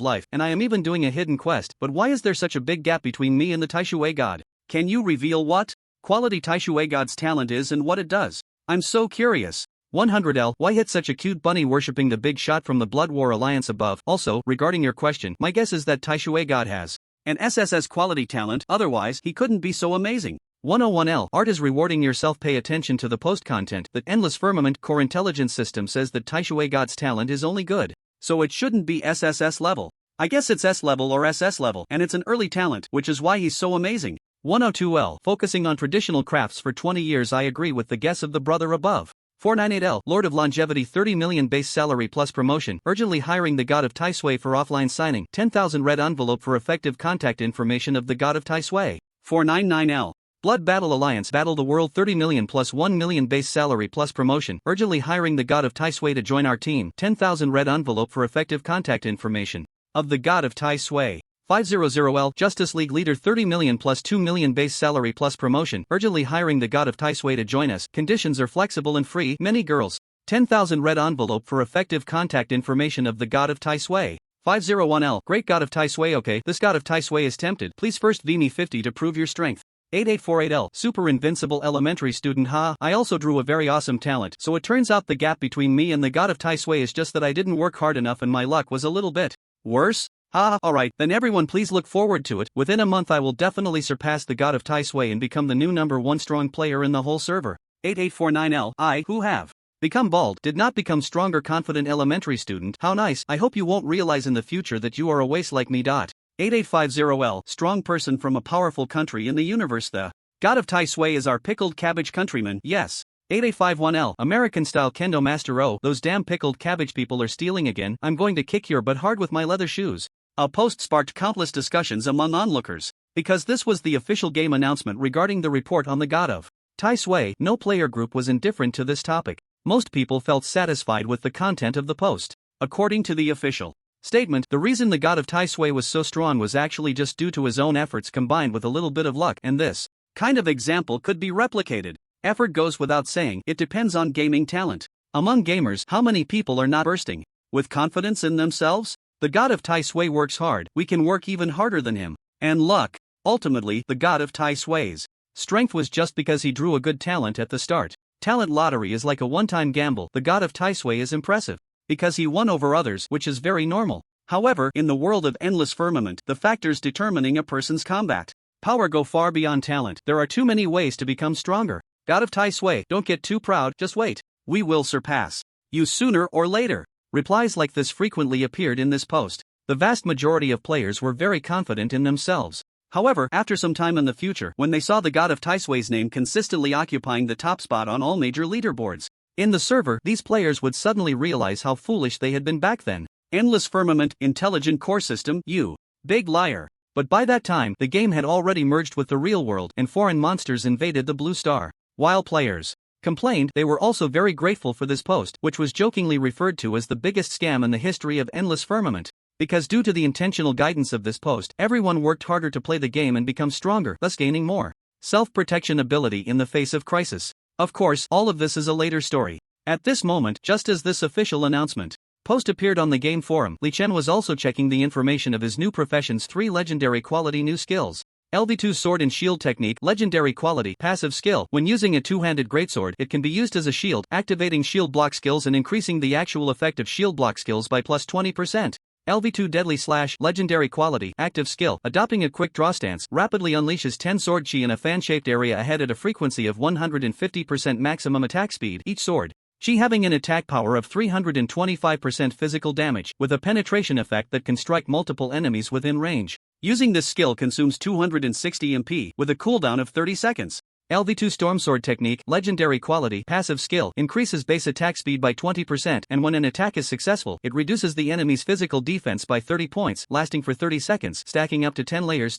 life, and I am even doing a hidden quest. But why is there such a big gap between me and the Taishui god? Can you reveal what quality Taishui god's talent is and what it does? I'm so curious. 100L Why hit such a cute bunny worshipping the big shot from the Blood War Alliance above? Also, regarding your question, my guess is that Taishui god has an SSS quality talent, otherwise he couldn't be so amazing. 101L Art is rewarding yourself. Pay attention to the post content. The Endless Firmament core intelligence system says that Taishui god's talent is only good, so it shouldn't be SSS level. I guess it's S level or SS level, and it's an early talent, which is why he's so amazing. 102L Focusing on traditional crafts for 20 years. I agree with the guess of the brother above. 498L Lord of Longevity 30 million base salary plus promotion. Urgently hiring the god of Taishui for offline signing. 10,000 red envelope for effective contact information of the god of Taishui. 499L Blood Battle Alliance Battle the World 30 million plus 1 million base salary plus promotion. Urgently hiring the god of Taishui to join our team. 10,000 red envelope for effective contact information of the god of Taishui. 500L Justice League Leader 30 million plus 2 million base salary plus promotion. Urgently hiring the god of Taishui to join us. Conditions are flexible and free. Many girls. 10,000 red envelope for effective contact information of the god of Taishui. 501L Great god of Taishui. Okay, this god of Taishui is tempted. Please first V me 50 to prove your strength. 8848L Super Invincible Elementary Student. I also drew a very awesome talent, so it turns out the gap between me and the god of Taishui is just that I didn't work hard enough and my luck was a little bit worse. Alright, then everyone please look forward to it. Within a month I will definitely surpass the god of Taishui and become the new number 1 strong player in the whole server. 8849L I, who have become bald, did not become stronger. Confident elementary student. How nice. I hope you won't realize in the future that you are a waste like me. 8850L Strong person from a powerful country in the universe. The god of Taishui is our pickled cabbage countryman. Yes. 8851L American style kendo master. Oh, those damn pickled cabbage people are stealing again. I'm going to kick your butt hard with my leather shoes. A post sparked countless discussions among onlookers, because this was the official game announcement regarding the report on the god of Taishui. No player group was indifferent to this topic. Most people felt satisfied with the content of the post. According to the official statement, the reason the god of Taishui was so strong was actually just due to his own efforts combined with a little bit of luck, and this kind of example could be replicated. Effort goes without saying, it depends on gaming talent. Among gamers, how many people are not bursting with confidence in themselves? The god of Taishui works hard, we can work even harder than him. And luck. Ultimately, the god of Taishui's strength was just because he drew a good talent at the start. Talent lottery is like a one-time gamble. The god of Taishui is impressive because he won over others, which is very normal. However, in the world of Endless Firmament, the factors determining a person's combat power go far beyond talent. There are too many ways to become stronger. God of Taishui, don't get too proud, just wait. We will surpass you sooner or later. Replies like this frequently appeared in this post. The vast majority of players were very confident in themselves. However, after some time in the future, when they saw the god of Taishui's name consistently occupying the top spot on all major leaderboards in the server, these players would suddenly realize how foolish they had been back then. Endless Firmament, Intelligent Core System, you big liar. But by that time, the game had already merged with the real world and foreign monsters invaded the Blue Star. While players complained, they were also very grateful for this post, which was jokingly referred to as the biggest scam in the history of Endless Firmament. Because due to the intentional guidance of this post, everyone worked harder to play the game and become stronger, thus gaining more self-protection ability in the face of crisis. Of course, all of this is a later story. At this moment, just as this official announcement post appeared on the game forum, Li Chen was also checking the information of his new profession's 3 legendary quality new skills. LV2 Sword and Shield Technique Legendary Quality Passive Skill. When using a two-handed greatsword, it can be used as a shield, activating shield block skills and increasing the actual effect of shield block skills by plus 20%. LV2 Deadly Slash Legendary Quality Active Skill. Adopting a quick draw stance, rapidly unleashes 10 sword chi in a fan-shaped area ahead at a frequency of 150% maximum attack speed. Each sword chi having an attack power of 325% physical damage, with a penetration effect that can strike multiple enemies within range. Using this skill consumes 260 MP, with a cooldown of 30 seconds. LV2 Storm Sword Technique Legendary Quality Passive Skill increases base attack speed by 20%, and when an attack is successful, it reduces the enemy's physical defense by 30 points, lasting for 30 seconds, stacking up to 10 layers.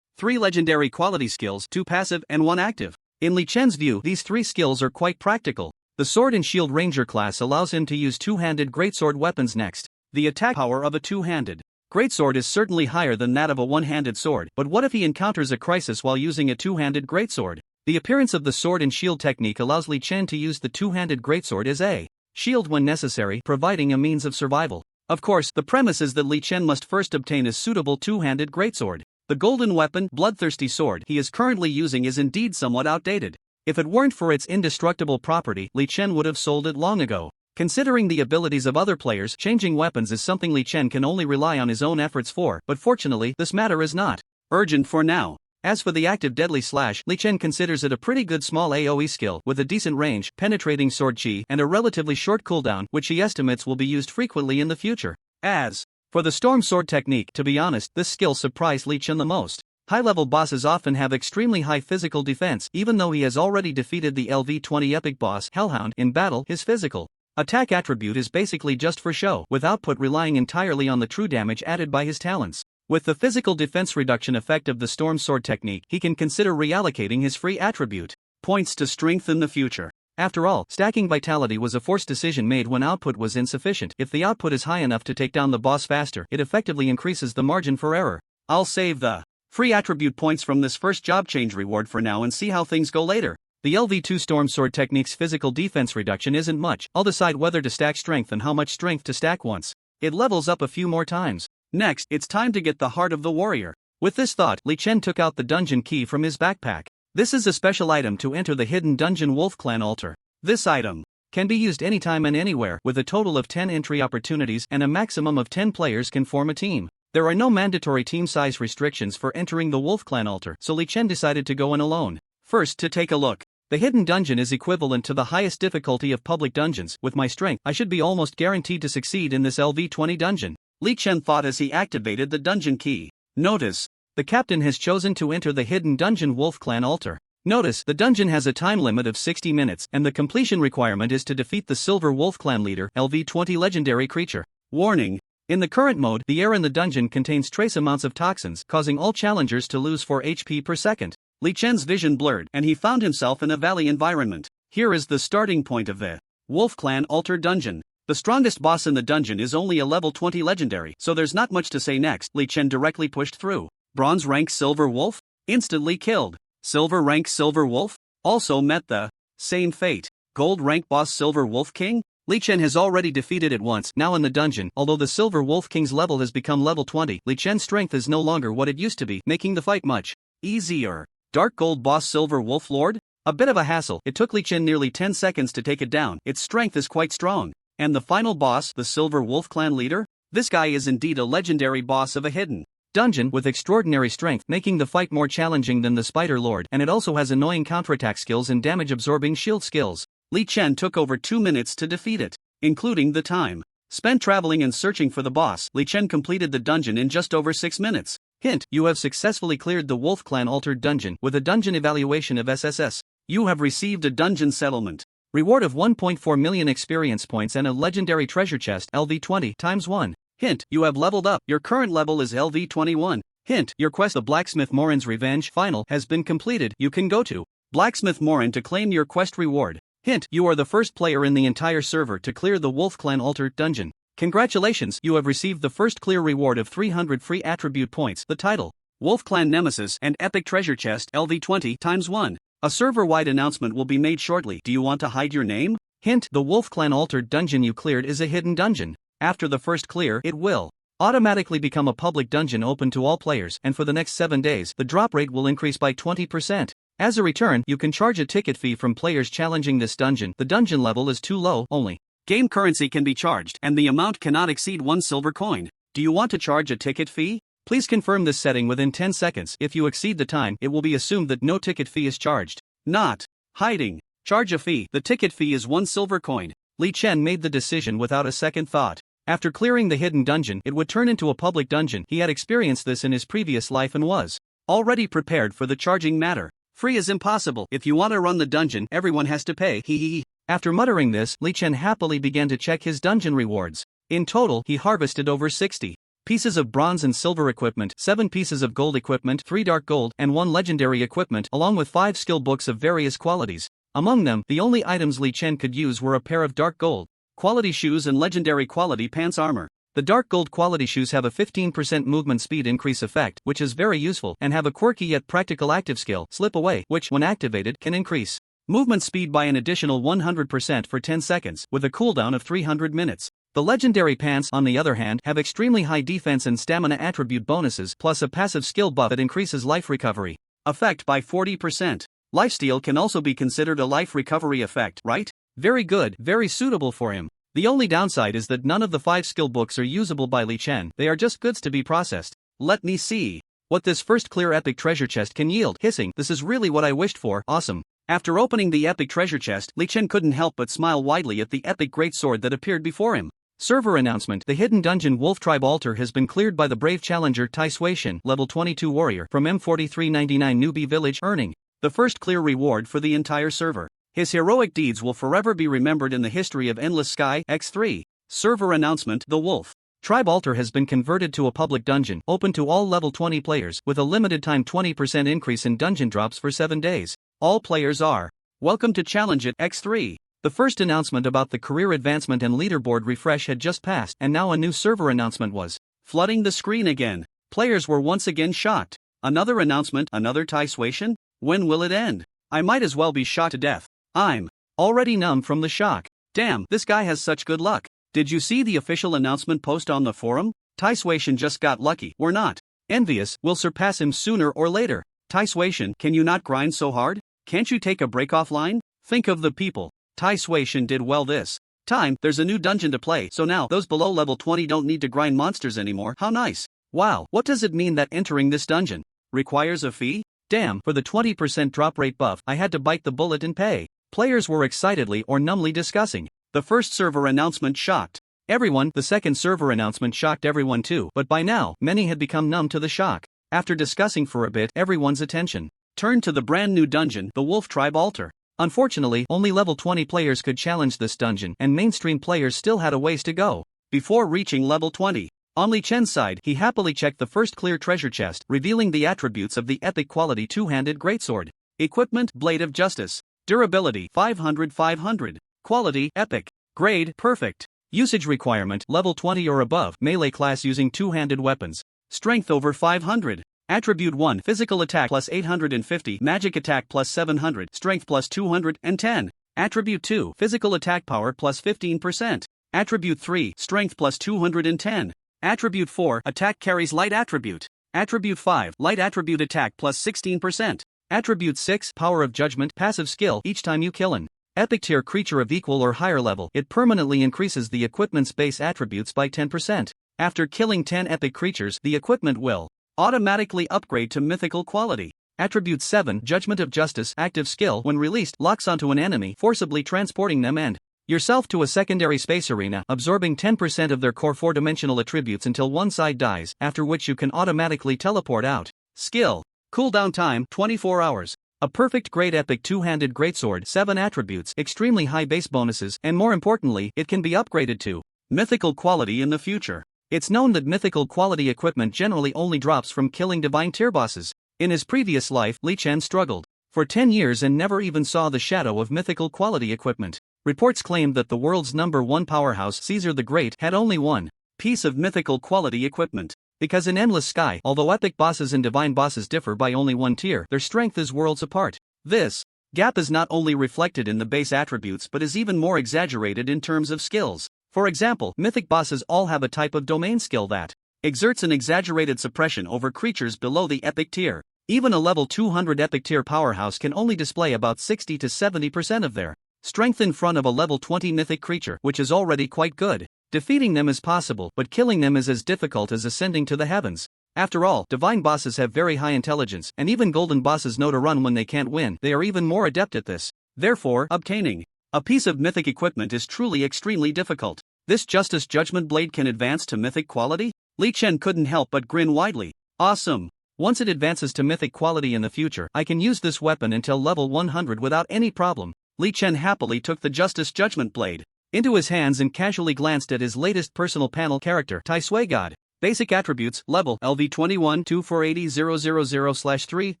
3 Legendary Quality Skills, 2 passive and 1 active. In Li Chen's view, these 3 skills are quite practical. The Sword and Shield Ranger class allows him to use two-handed greatsword weapons next. The attack power of a two-handed greatsword is certainly higher than that of a one-handed sword, but what if he encounters a crisis while using a two-handed greatsword? The appearance of the Sword and Shield technique allows Li Chen to use the two-handed greatsword as a shield when necessary, providing a means of survival. Of course, the premise is that Li Chen must first obtain a suitable two-handed greatsword. The golden weapon, bloodthirsty sword, he is currently using is indeed somewhat outdated. If it weren't for its indestructible property, Li Chen would have sold it long ago. Considering the abilities of other players, changing weapons is something Li Chen can only rely on his own efforts for, but fortunately, this matter is not urgent for now. As for the active Deadly Slash, Li Chen considers it a pretty good small AoE skill, with a decent range, penetrating sword chi, and a relatively short cooldown, which he estimates will be used frequently in the future. As for the Storm Sword technique, to be honest, this skill surprised Li Chen the most. High-level bosses often have extremely high physical defense, even though he has already defeated the LV20 epic boss, Hellhound, in battle. His physical attack attribute is basically just for show, with output relying entirely on the true damage added by his talents. With the physical defense reduction effect of the Storm Sword technique, he can consider reallocating his free attribute points to strength in the future. After all, stacking vitality was a forced decision made when output was insufficient. If the output is high enough to take down the boss faster, it effectively increases the margin for error. I'll save the free attribute points from this first job change reward for now and see how things go later. The LV2 Storm Sword technique's physical defense reduction isn't much. I'll decide whether to stack strength and how much strength to stack once it levels up a few more times. Next, it's time to get the Heart of the Warrior. With this thought, Li Chen took out the dungeon key from his backpack. This is a special item to enter the hidden dungeon Wolf Clan altar. This item can be used anytime and anywhere, with a total of 10 entry opportunities, and a maximum of 10 players can form a team. There are no mandatory team size restrictions for entering the Wolf Clan altar, so Li Chen decided to go in alone. First, to take a look. The hidden dungeon is equivalent to the highest difficulty of public dungeons. With my strength, I should be almost guaranteed to succeed in this LV20 dungeon, Li Chen thought as he activated the dungeon key. Notice, the captain has chosen to enter the hidden dungeon Wolf Clan altar. Notice, the dungeon has a time limit of 60 minutes, and the completion requirement is to defeat the Silver Wolf Clan leader, LV20 legendary creature. Warning. In the current mode, the air in the dungeon contains trace amounts of toxins, causing all challengers to lose 4 HP per second. Li Chen's vision blurred, and he found himself in a valley environment. Here is the starting point of the Wolf Clan altar dungeon. The strongest boss in the dungeon is only a level 20 legendary, so there's not much to say next. Li Chen directly pushed through. Bronze rank Silver Wolf? Instantly killed. Silver rank Silver Wolf? Also met the same fate. Gold rank boss Silver Wolf King? Li Chen has already defeated it once. Now in the dungeon, although the Silver Wolf King's level has become level 20, Li Chen's strength is no longer what it used to be, making the fight much easier. Dark Gold boss Silver Wolf Lord? A bit of a hassle. It took Li Chen nearly 10 seconds to take it down. Its strength is quite strong. And the final boss, the Silver Wolf Clan leader? This guy is indeed a legendary boss of a hidden dungeon with extraordinary strength, making the fight more challenging than the Spider Lord, and it also has annoying counterattack skills and damage-absorbing shield skills. Li Chen took over 2 minutes to defeat it, including the time spent traveling and searching for the boss. Li Chen completed the dungeon in just over 6 minutes. Hint, you have successfully cleared the Wolf Clan altered dungeon with a dungeon evaluation of SSS. You have received a dungeon settlement reward of 1.4 million experience points and a legendary treasure chest LV20 times 1. Hint, you have leveled up. Your current level is LV21. Hint, your quest The Blacksmith Morin's Revenge Final has been completed. You can go to Blacksmith Morin to claim your quest reward. Hint, you are the first player in the entire server to clear the Wolf Clan altered dungeon. Congratulations, you have received the first clear reward of 300 free attribute points, the title, Wolf Clan Nemesis, and Epic Treasure Chest LV20 times 1. A server-wide announcement will be made shortly. Do you want to hide your name? Hint, the Wolf Clan altered dungeon you cleared is a hidden dungeon. After the first clear, it will automatically become a public dungeon open to all players, and for the next 7 days, the drop rate will increase by 20%. As a return, you can charge a ticket fee from players challenging this dungeon. The dungeon level is too low, only game currency can be charged, and the amount cannot exceed 1 silver coin. Do you want to charge a ticket fee? Please confirm this setting within 10 seconds. If you exceed the time, it will be assumed that no ticket fee is charged. Not hiding. Charge a fee. The ticket fee is 1 silver coin. Li Chen made the decision without a second thought. After clearing the hidden dungeon, it would turn into a public dungeon. He had experienced this in his previous life and was already prepared for the charging matter. Free is impossible. If you want to run the dungeon, everyone has to pay. Hee. After muttering this, Li Chen happily began to check his dungeon rewards. In total, he harvested over 60 pieces of bronze and silver equipment, 7 pieces of gold equipment, 3 dark gold, and 1 legendary equipment, along with 5 skill books of various qualities. Among them, the only items Li Chen could use were a pair of dark gold quality shoes and legendary quality pants armor. The dark gold quality shoes have a 15% movement speed increase effect, which is very useful, and have a quirky yet practical active skill, Slip Away, which, when activated, can increase movement speed by an additional 100% for 10 seconds, with a cooldown of 300 minutes. The legendary pants, on the other hand, have extremely high defense and stamina attribute bonuses, plus a passive skill buff that increases life recovery effect by 40%. Lifesteal can also be considered a life recovery effect, right? Very good, very suitable for him. The only downside is that none of the 5 skill books are usable by Li Chen. They are just goods to be processed. Let me see what this first clear epic treasure chest can yield. Hissing, this is really what I wished for. Awesome. After opening the epic treasure chest, Li Chen couldn't help but smile widely at the epic greatsword that appeared before him. Server announcement: the hidden dungeon Wolf Tribe altar has been cleared by the brave challenger Tai Sui-shin, level 22 warrior, from M4399 newbie village, earning the first clear reward for the entire server. His heroic deeds will forever be remembered in the history of Endless Sky. X3. Server announcement: the Wolf Tribe altar has been converted to a public dungeon, open to all level 20 players, with a limited time 20% increase in dungeon drops for 7 days. All players are welcome to challenge it. X3. The first announcement about the career advancement and leaderboard refresh had just passed, and now a new server announcement was flooding the screen again. Players were once again shocked. Another announcement, another Tai Sui-shin? When will it end? I might as well be shot to death. I'm already numb from the shock. Damn, this guy has such good luck. Did you see the official announcement post on the forum? Tai Sui-shin just got lucky. We're not envious, we'll surpass him sooner or later. Tai Sui-shin, can you not grind so hard? Can't you take a break offline? Think of the people. Tai Sui-shin did well this time. There's a new dungeon to play, so now those below level 20 don't need to grind monsters anymore. How nice. Wow, what does it mean that entering this dungeon requires a fee? Damn, for the 20% drop rate buff, I had to bite the bullet and pay. Players were excitedly or numbly discussing the first server announcement shocked everyone. The second server announcement shocked everyone too, but by now, many had become numb to the shock. After discussing for a bit, everyone's attention turned to the brand new dungeon, the Wolf Tribe altar. Unfortunately, only level 20 players could challenge this dungeon, and mainstream players still had a ways to go before reaching level 20. On Li Chen's side, he happily checked the first clear treasure chest, revealing the attributes of the epic quality two-handed greatsword. Equipment: Blade of Justice. Durability: 500/500. Quality: Epic. Grade: Perfect. Usage requirement: level 20 or above, melee class using two-handed weapons. Strength over 500. Attribute 1: Physical attack plus 850, magic attack plus 700, strength plus 210. Attribute 2: Physical attack power plus 15%. Attribute 3: Strength plus 210. Attribute 4: Attack carries light attribute. Attribute 5: Light attribute attack plus 16%. Attribute 6: Power of Judgment, passive skill. Each time you kill an epic tier creature of equal or higher level, it permanently increases the equipment's base attributes by 10%. After killing 10 epic creatures, the equipment will automatically upgrade to mythical quality. Attribute 7: Judgment of Justice, active skill. When released, locks onto an enemy, forcibly transporting them and yourself to a secondary space arena, absorbing 10% of their core 4-dimensional attributes until one side dies, after which you can automatically teleport out. Skill. Cooldown time: 24 hours. A perfect grade epic two-handed greatsword, 7 attributes, extremely high base bonuses, and more importantly, it can be upgraded to mythical quality in the future. It's known that mythical quality equipment generally only drops from killing divine tier bosses. In his previous life, Li Chen struggled for 10 years and never even saw the shadow of mythical quality equipment. Reports claim that the world's #1 powerhouse, Caesar the Great, had only one piece of mythical quality equipment. Because in Endless Sky, although epic bosses and divine bosses differ by only one tier, their strength is worlds apart. This gap is not only reflected in the base attributes but is even more exaggerated in terms of skills. For example, mythic bosses all have a type of domain skill that exerts an exaggerated suppression over creatures below the epic tier. Even a level 200 epic tier powerhouse can only display about 60 to 70% of their strength in front of a level 20 mythic creature, which is already quite good. Defeating them is possible, but killing them is as difficult as ascending to the heavens. After all, divine bosses have very high intelligence, and even golden bosses know to run when they can't win. They are even more adept at this. Therefore, obtaining a piece of mythic equipment is truly extremely difficult. This Justice Judgment Blade can advance to mythic quality? Li Chen couldn't help but grin widely. Awesome! Once it advances to mythic quality in the future, I can use this weapon until level 100 without any problem. Li Chen happily took the Justice Judgment Blade into his hands and casually glanced at his latest personal panel character, Tai Sui God. Basic attributes: level LV 21 2480 000/3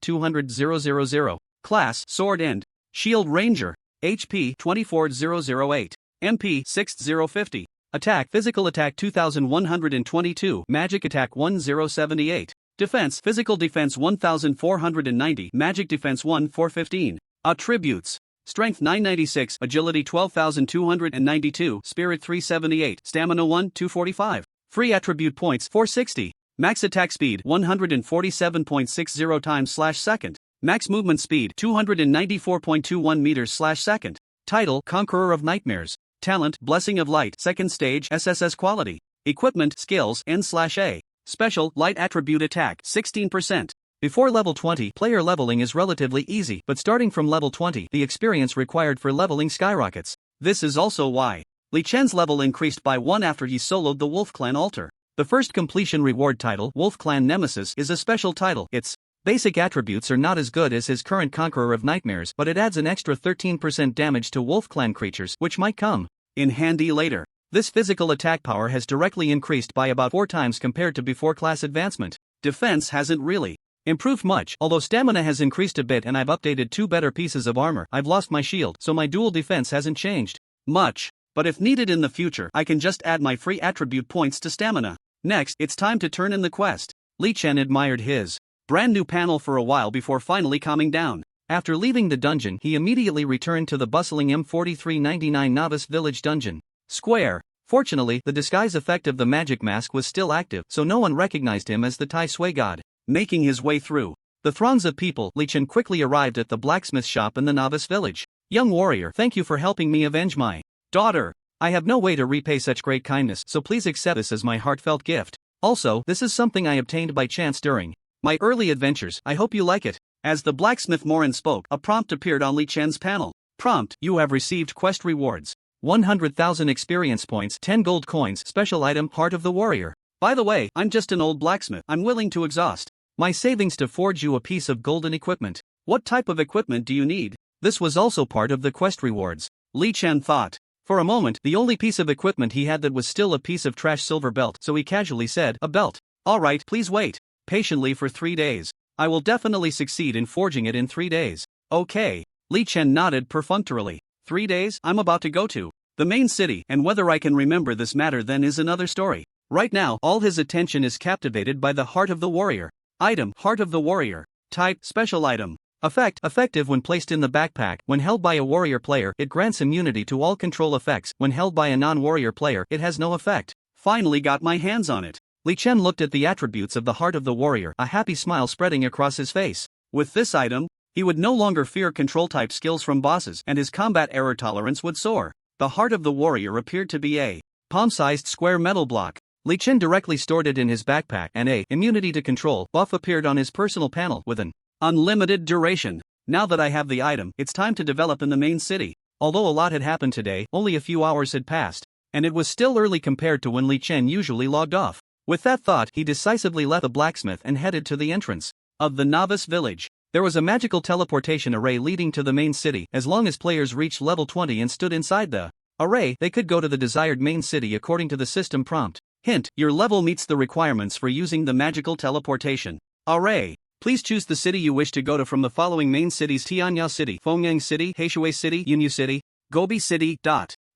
200 000. Class Sword and Shield Ranger. HP 24008. MP 6050. Attack Physical Attack 2122. Magic Attack 1078. Defense Physical Defense 1490. Magic Defense 1415. Attributes: Strength 996, Agility 12292, Spirit 378, Stamina 245. Free attribute points 460. Max attack speed 147.60 times/second. Max movement speed 294.21 meters/second. Title: Conqueror of Nightmares. Talent: Blessing of Light, second stage, SSS quality. Equipment: Skills N/A. Special: Light attribute attack 16%. Before level 20, player leveling is relatively easy, but starting from level 20, the experience required for leveling skyrockets. This is also why Li Chen's level increased by 1 after he soloed the Wolf Clan altar. The first completion reward title, Wolf Clan Nemesis, is a special title. Its basic attributes are not as good as his current Conqueror of Nightmares, but it adds an extra 13% damage to Wolf Clan creatures, which might come in handy later. This physical attack power has directly increased by about 4 times compared to before class advancement. Defense hasn't really improved much, although stamina has increased a bit and I've updated 2 better pieces of armor. I've lost my shield, so my dual defense hasn't changed much. But if needed in the future, I can just add my free attribute points to stamina. Next, it's time to turn in the quest. Li Chen admired his brand new panel for a while before finally calming down. After leaving the dungeon, he immediately returned to the bustling M4399 Novice Village dungeon square. Fortunately, the disguise effect of the magic mask was still active, so no one recognized him as the Tai Sui God. Making his way through the throngs of people, Li Chen quickly arrived at the blacksmith shop in the Novice Village. Young warrior, thank you for helping me avenge my daughter. I have no way to repay such great kindness, so please accept this as my heartfelt gift. Also, this is something I obtained by chance during my early adventures. I hope you like it. As the blacksmith Morin spoke, a prompt appeared on Li Chen's panel. Prompt: you have received quest rewards. 100,000 experience points, 10 gold coins, special item, Heart of the Warrior. By the way, I'm just an old blacksmith. I'm willing to exhaust my savings to forge you a piece of golden equipment. What type of equipment do you need? This was also part of the quest rewards. Li Chen thought. For a moment, the only piece of equipment he had that was still a piece of trash silver belt, so he casually said, a belt. Alright, please wait patiently for 3 days. I will definitely succeed in forging it in 3 days. Okay. Li Chen nodded perfunctorily. 3 days? I'm about to go to the main city, and whether I can remember this matter then is another story. Right now, all his attention is captivated by the Heart of the Warrior. Item: Heart of the Warrior. Type: Special item. Effect: effective when placed in the backpack. When held by a warrior player, it grants immunity to all control effects. When held by a non-warrior player, it has no effect. Finally got my hands on it. Li Chen looked at the attributes of the Heart of the Warrior, a happy smile spreading across his face. With this item, he would no longer fear control-type skills from bosses, and his combat error tolerance would soar. The Heart of the Warrior appeared to be a palm-sized square metal block. Li Chen directly stored it in his backpack, and a immunity to control buff appeared on his personal panel with an unlimited duration. Now that I have the item, it's time to develop in the main city. Although a lot had happened today, only a few hours had passed, and it was still early compared to when Li Chen usually logged off. With that thought, he decisively left the blacksmith and headed to the entrance of the Novice Village. There was a magical teleportation array leading to the main city. As long as players reached level 20 and stood inside the array, they could go to the desired main city according to the system prompt. Hint: your level meets the requirements for using the magical teleportation array. Please choose the city you wish to go to from the following main cities: Tianyao City, Fengyang City, Heishui City, Yunyu City, Gobi City.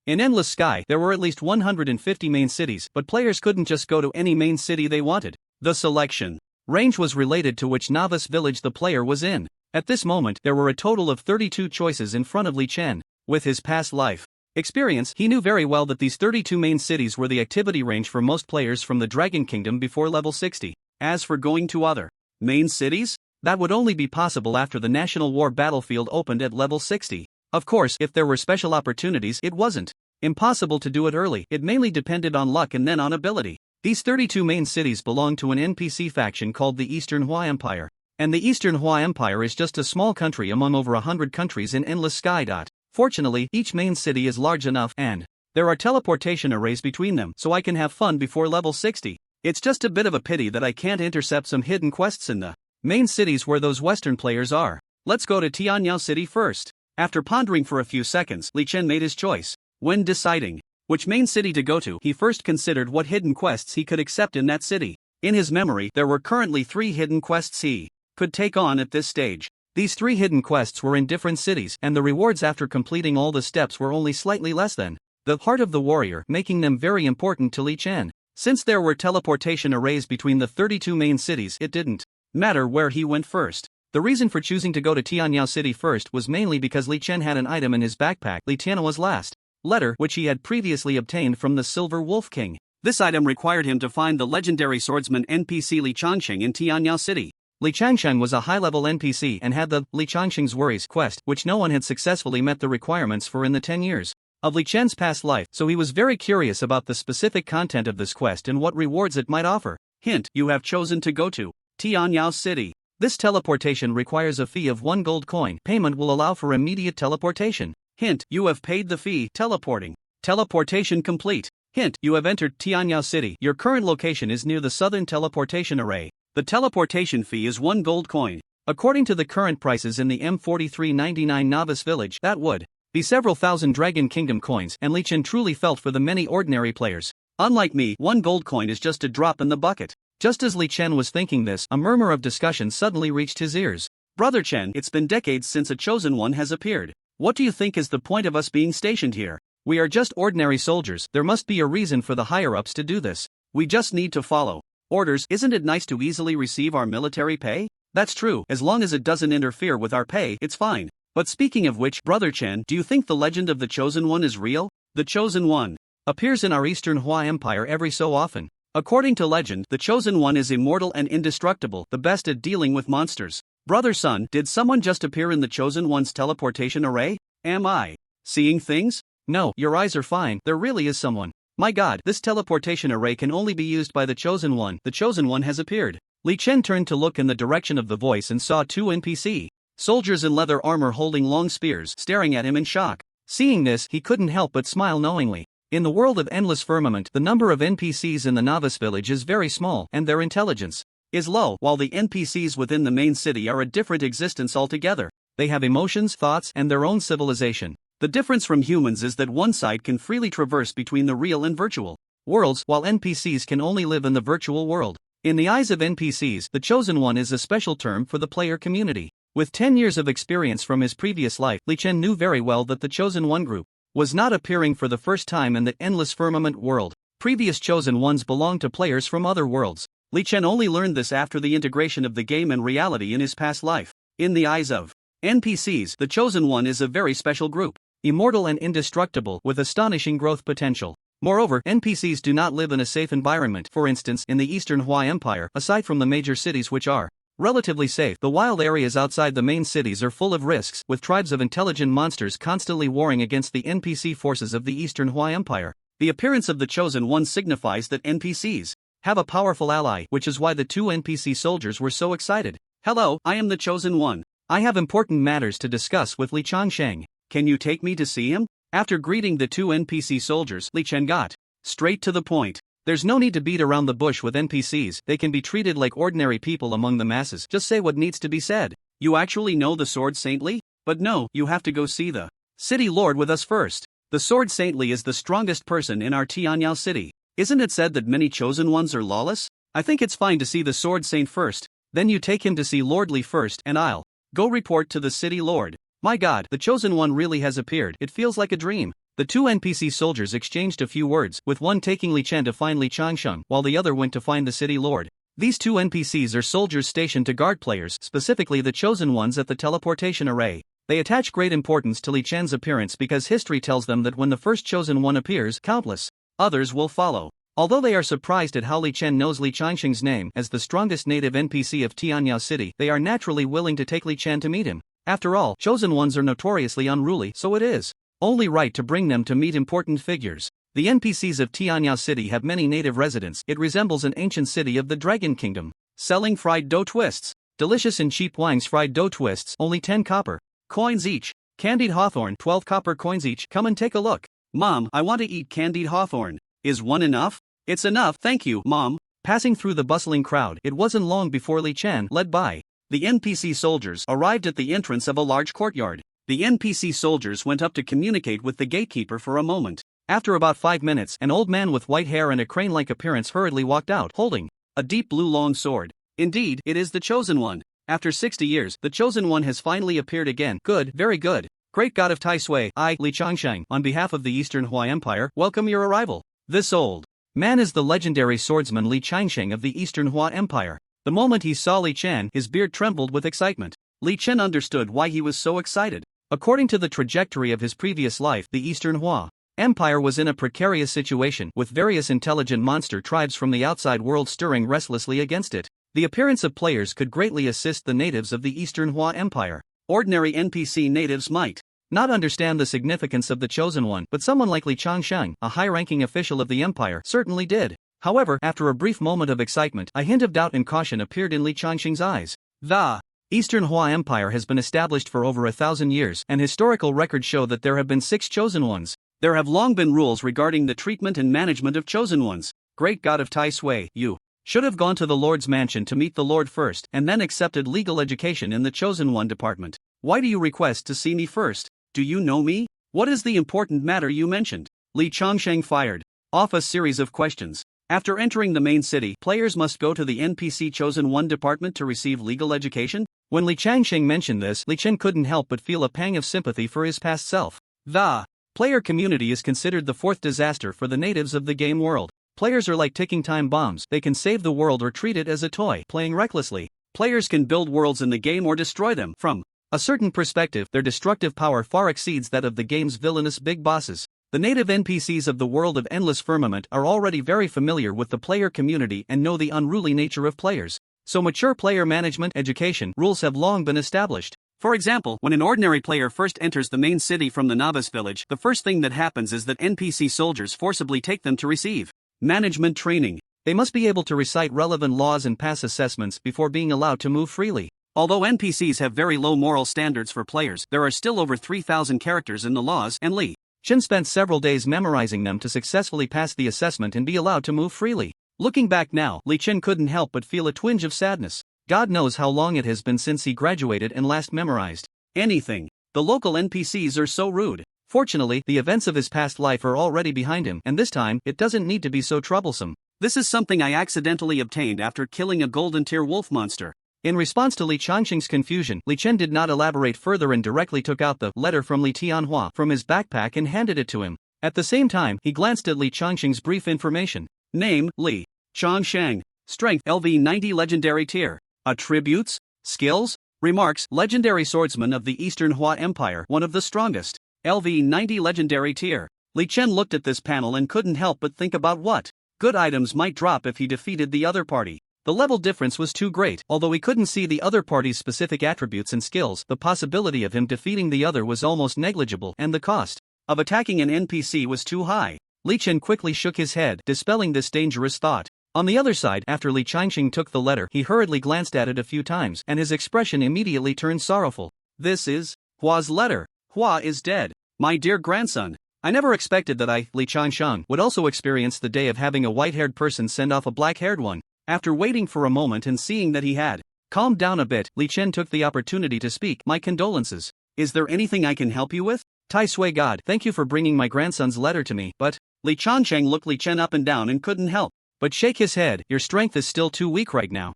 In Endless Sky, there were at least 150 main cities, but players couldn't just go to any main city they wanted. The selection range was related to which Novice Village the player was in. At this moment, there were a total of 32 choices in front of Li Chen. With his past life experience, he knew very well that these 32 main cities were the activity range for most players from the Dragon Kingdom before level 60. As for going to other main cities, that would only be possible after the National War battlefield opened at level 60. Of course, if there were special opportunities, it wasn't impossible to do it early. It mainly depended on luck and then on ability. These 32 main cities belong to an NPC faction called the Eastern Hua Empire. And the Eastern Hua Empire is just a small country among over 100 countries in Endless Sky. Fortunately, each main city is large enough and there are teleportation arrays between them, so I can have fun before level 60. It's just a bit of a pity that I can't intercept some hidden quests in the main cities where those Western players are. Let's go to Tianyao City first. After pondering for a few seconds, Li Chen made his choice. When deciding which main city to go to, he first considered what hidden quests he could accept in that city. In his memory, there were currently 3 hidden quests he could take on at this stage. These 3 hidden quests were in different cities, and the rewards after completing all the steps were only slightly less than the Heart of the Warrior, making them very important to Li Chen. Since there were teleportation arrays between the 32 main cities, it didn't matter where he went first. The reason for choosing to go to Tianyao City first was mainly because Li Chen had an item in his backpack, Li Tianhua's last letter, which he had previously obtained from the Silver Wolf King. This item required him to find the legendary swordsman NPC Li Changsheng in Tianyao City. Li Changsheng was a high-level NPC and had the Li Changsheng's Worries quest, which no one had successfully met the requirements for in the 10 years of Li Chen's past life, so he was very curious about the specific content of this quest and what rewards it might offer. Hint: you have chosen to go to Tianyao City. This teleportation requires a fee of 1 gold coin. Payment will allow for immediate teleportation. Hint: you have paid the fee. Teleporting. Teleportation complete. Hint: you have entered Tianyao City. Your current location is near the southern teleportation array. The teleportation fee is 1 gold coin. According to the current prices in the M4399 Novice Village, that would be several thousand Dragon Kingdom coins, and Li Chen truly felt for the many ordinary players. Unlike me, 1 gold coin is just a drop in the bucket. Just as Li Chen was thinking this, a murmur of discussion suddenly reached his ears. Brother Chen, it's been decades since a chosen one has appeared. What do you think is the point of us being stationed here? We are just ordinary soldiers. There must be a reason for the higher-ups to do this. We just need to follow orders. Isn't it nice to easily receive our military pay? That's true. As long as it doesn't interfere with our pay, it's fine. But speaking of which, Brother Chen, do you think the legend of the Chosen One is real? The Chosen One appears in our Eastern Hua Empire every so often. According to legend, the Chosen One is immortal and indestructible, the best at dealing with monsters. Brother Sun, did someone just appear in the Chosen One's teleportation array? Am I seeing things? No, your eyes are fine, there really is someone. My god, this teleportation array can only be used by the Chosen One. The Chosen One has appeared. Li Chen turned to look in the direction of the voice and saw 2 NPC soldiers in leather armor holding long spears, staring at him in shock. Seeing this, he couldn't help but smile knowingly. In the world of Endless Firmament, the number of NPCs in the Novice Village is very small, and their intelligence is low, while the NPCs within the main city are a different existence altogether. They have emotions, thoughts, and their own civilization. The difference from humans is that one side can freely traverse between the real and virtual worlds, while NPCs can only live in the virtual world. In the eyes of NPCs, the Chosen One is a special term for the player community. With 10 years of experience from his previous life, Li Chen knew very well that the Chosen One group was not appearing for the first time in the Endless Firmament world. Previous Chosen Ones belonged to players from other worlds. Li Chen only learned this after the integration of the game and reality in his past life. In the eyes of NPCs, the Chosen One is a very special group, immortal and indestructible, with astonishing growth potential. Moreover, NPCs do not live in a safe environment. For instance, in the Eastern Hua Empire, aside from the major cities which are relatively safe, the wild areas outside the main cities are full of risks, with tribes of intelligent monsters constantly warring against the NPC forces of the Eastern Hua Empire. The appearance of the Chosen One signifies that NPCs have a powerful ally, which is why the 2 NPC soldiers were so excited. Hello, I am the Chosen One. I have important matters to discuss with Li Changsheng. Can you take me to see him? After greeting the 2 NPC soldiers, Li Chen got straight to the point. There's no need to beat around the bush with NPCs, they can be treated like ordinary people among the masses. Just say what needs to be said. You actually know the Sword Saintly? But no, you have to go see the City Lord with us first. The Sword Saintly is the strongest person in our Tianyao City. Isn't it said that many Chosen Ones are lawless? I think it's fine to see the Sword Saint first. Then you take him to see Lord Li first, and I'll go report to the City Lord. My god, the Chosen One really has appeared. It feels like a dream. The 2 NPC soldiers exchanged a few words, with one taking Li Chen to find Li Changsheng, while the other went to find the City Lord. These 2 NPCs are soldiers stationed to guard players, specifically the Chosen Ones at the teleportation array. They attach great importance to Li Chen's appearance because history tells them that when the first chosen one appears, countless others will follow. Although they are surprised at how Li Chen knows Li Changxing's name as the strongest native NPC of Tianyao City, they are naturally willing to take Li Chen to meet him. After all, chosen ones are notoriously unruly, so it is only right to bring them to meet important figures. The NPCs of Tianyao City have many native residents. It resembles an ancient city of the Dragon Kingdom. Selling fried dough twists. Delicious and cheap Wang's fried dough twists, only 10 copper coins each. Candied hawthorn, 12 copper coins each. Come and take a look. Mom, I want to eat candied hawthorn. Is one enough? It's enough, thank you, Mom. Passing through the bustling crowd, it wasn't long before Li Chen, led by the NPC soldiers, arrived at the entrance of a large courtyard. The NPC soldiers went up to communicate with the gatekeeper for a moment. After about 5 minutes, an old man with white hair and a crane-like appearance hurriedly walked out, holding a deep blue long sword. Indeed, it is the Chosen One. After 60 years, the Chosen One has finally appeared again. Good, very good. Great God of Tai Sui, I, Li Changsheng, on behalf of the Eastern Hua Empire, welcome your arrival. This old man is the legendary swordsman Li Changsheng of the Eastern Hua Empire. The moment he saw Li Chen, his beard trembled with excitement. Li Chen understood why he was so excited. According to the trajectory of his previous life, the Eastern Hua Empire was in a precarious situation, with various intelligent monster tribes from the outside world stirring restlessly against it. The appearance of players could greatly assist the natives of the Eastern Hua Empire. Ordinary NPC natives might not understand the significance of the Chosen One, but someone like Li Changsheng, a high-ranking official of the empire, certainly did. However, after a brief moment of excitement, a hint of doubt and caution appeared in Li Changsheng's eyes. The Eastern Hua Empire has been established for over 1,000 years, and historical records show that there have been 6 Chosen Ones. There have long been rules regarding the treatment and management of Chosen Ones. Great God of Tai Sui, you should have gone to the Lord's mansion to meet the Lord first, and then accepted legal education in the Chosen One department. Why do you request to see me first? Do you know me? What is the important matter you mentioned? Li Changsheng fired off a series of questions. After entering the main city, players must go to the NPC Chosen One department to receive legal education? When Li Changsheng mentioned this, Li Chen couldn't help but feel a pang of sympathy for his past self. The player community is considered the 4th disaster for the natives of the game world. Players are like ticking time bombs. They can save the world or treat it as a toy. Playing recklessly, players can build worlds in the game or destroy them. From a certain perspective, their destructive power far exceeds that of the game's villainous big bosses. The native NPCs of the world of Endless Firmament are already very familiar with the player community and know the unruly nature of players. So mature player management education rules have long been established. For example, when an ordinary player first enters the main city from the novice village, the first thing that happens is that NPC soldiers forcibly take them to receive management training. They must be able to recite relevant laws and pass assessments before being allowed to move freely. Although NPCs have very low moral standards for players, there are still over 3,000 characters in the laws, and Li Chen spent several days memorizing them to successfully pass the assessment and be allowed to move freely. Looking back now, Li Chen couldn't help but feel a twinge of sadness. God knows how long it has been since he graduated and last memorized anything. The local NPCs are so rude. Fortunately, the events of his past life are already behind him, and this time, it doesn't need to be so troublesome. This is something I accidentally obtained after killing a golden tier wolf monster. In response to Li Changsheng's confusion, Li Chen did not elaborate further and directly took out the letter from Li Tianhua from his backpack and handed it to him. At the same time, he glanced at Li Changsheng's brief information. Name, Li Changsheng. Strength, LV 90 legendary tier. Attributes, skills, remarks, legendary swordsman of the Eastern Hua Empire, one of the strongest. LV 90 legendary tier. Li Chen looked at this panel and couldn't help but think about what good items might drop if he defeated the other party. The level difference was too great. Although he couldn't see the other party's specific attributes and skills, the possibility of him defeating the other was almost negligible, and the cost of attacking an NPC was too high. Li Chen quickly shook his head, dispelling this dangerous thought. On the other side, after Li Changsheng took the letter, he hurriedly glanced at it a few times, and his expression immediately turned sorrowful. This is Hua's letter. Hua is dead. My dear grandson. I never expected that I, Li Changsheng, would also experience the day of having a white-haired person send off a black-haired one. After waiting for a moment and seeing that he had calmed down a bit, Li Chen took the opportunity to speak. My condolences. Is there anything I can help you with? Tai Sui God, thank you for bringing my grandson's letter to me, but Li Changsheng looked Li Chen up and down and couldn't help but shake his head. Your strength is still too weak right now.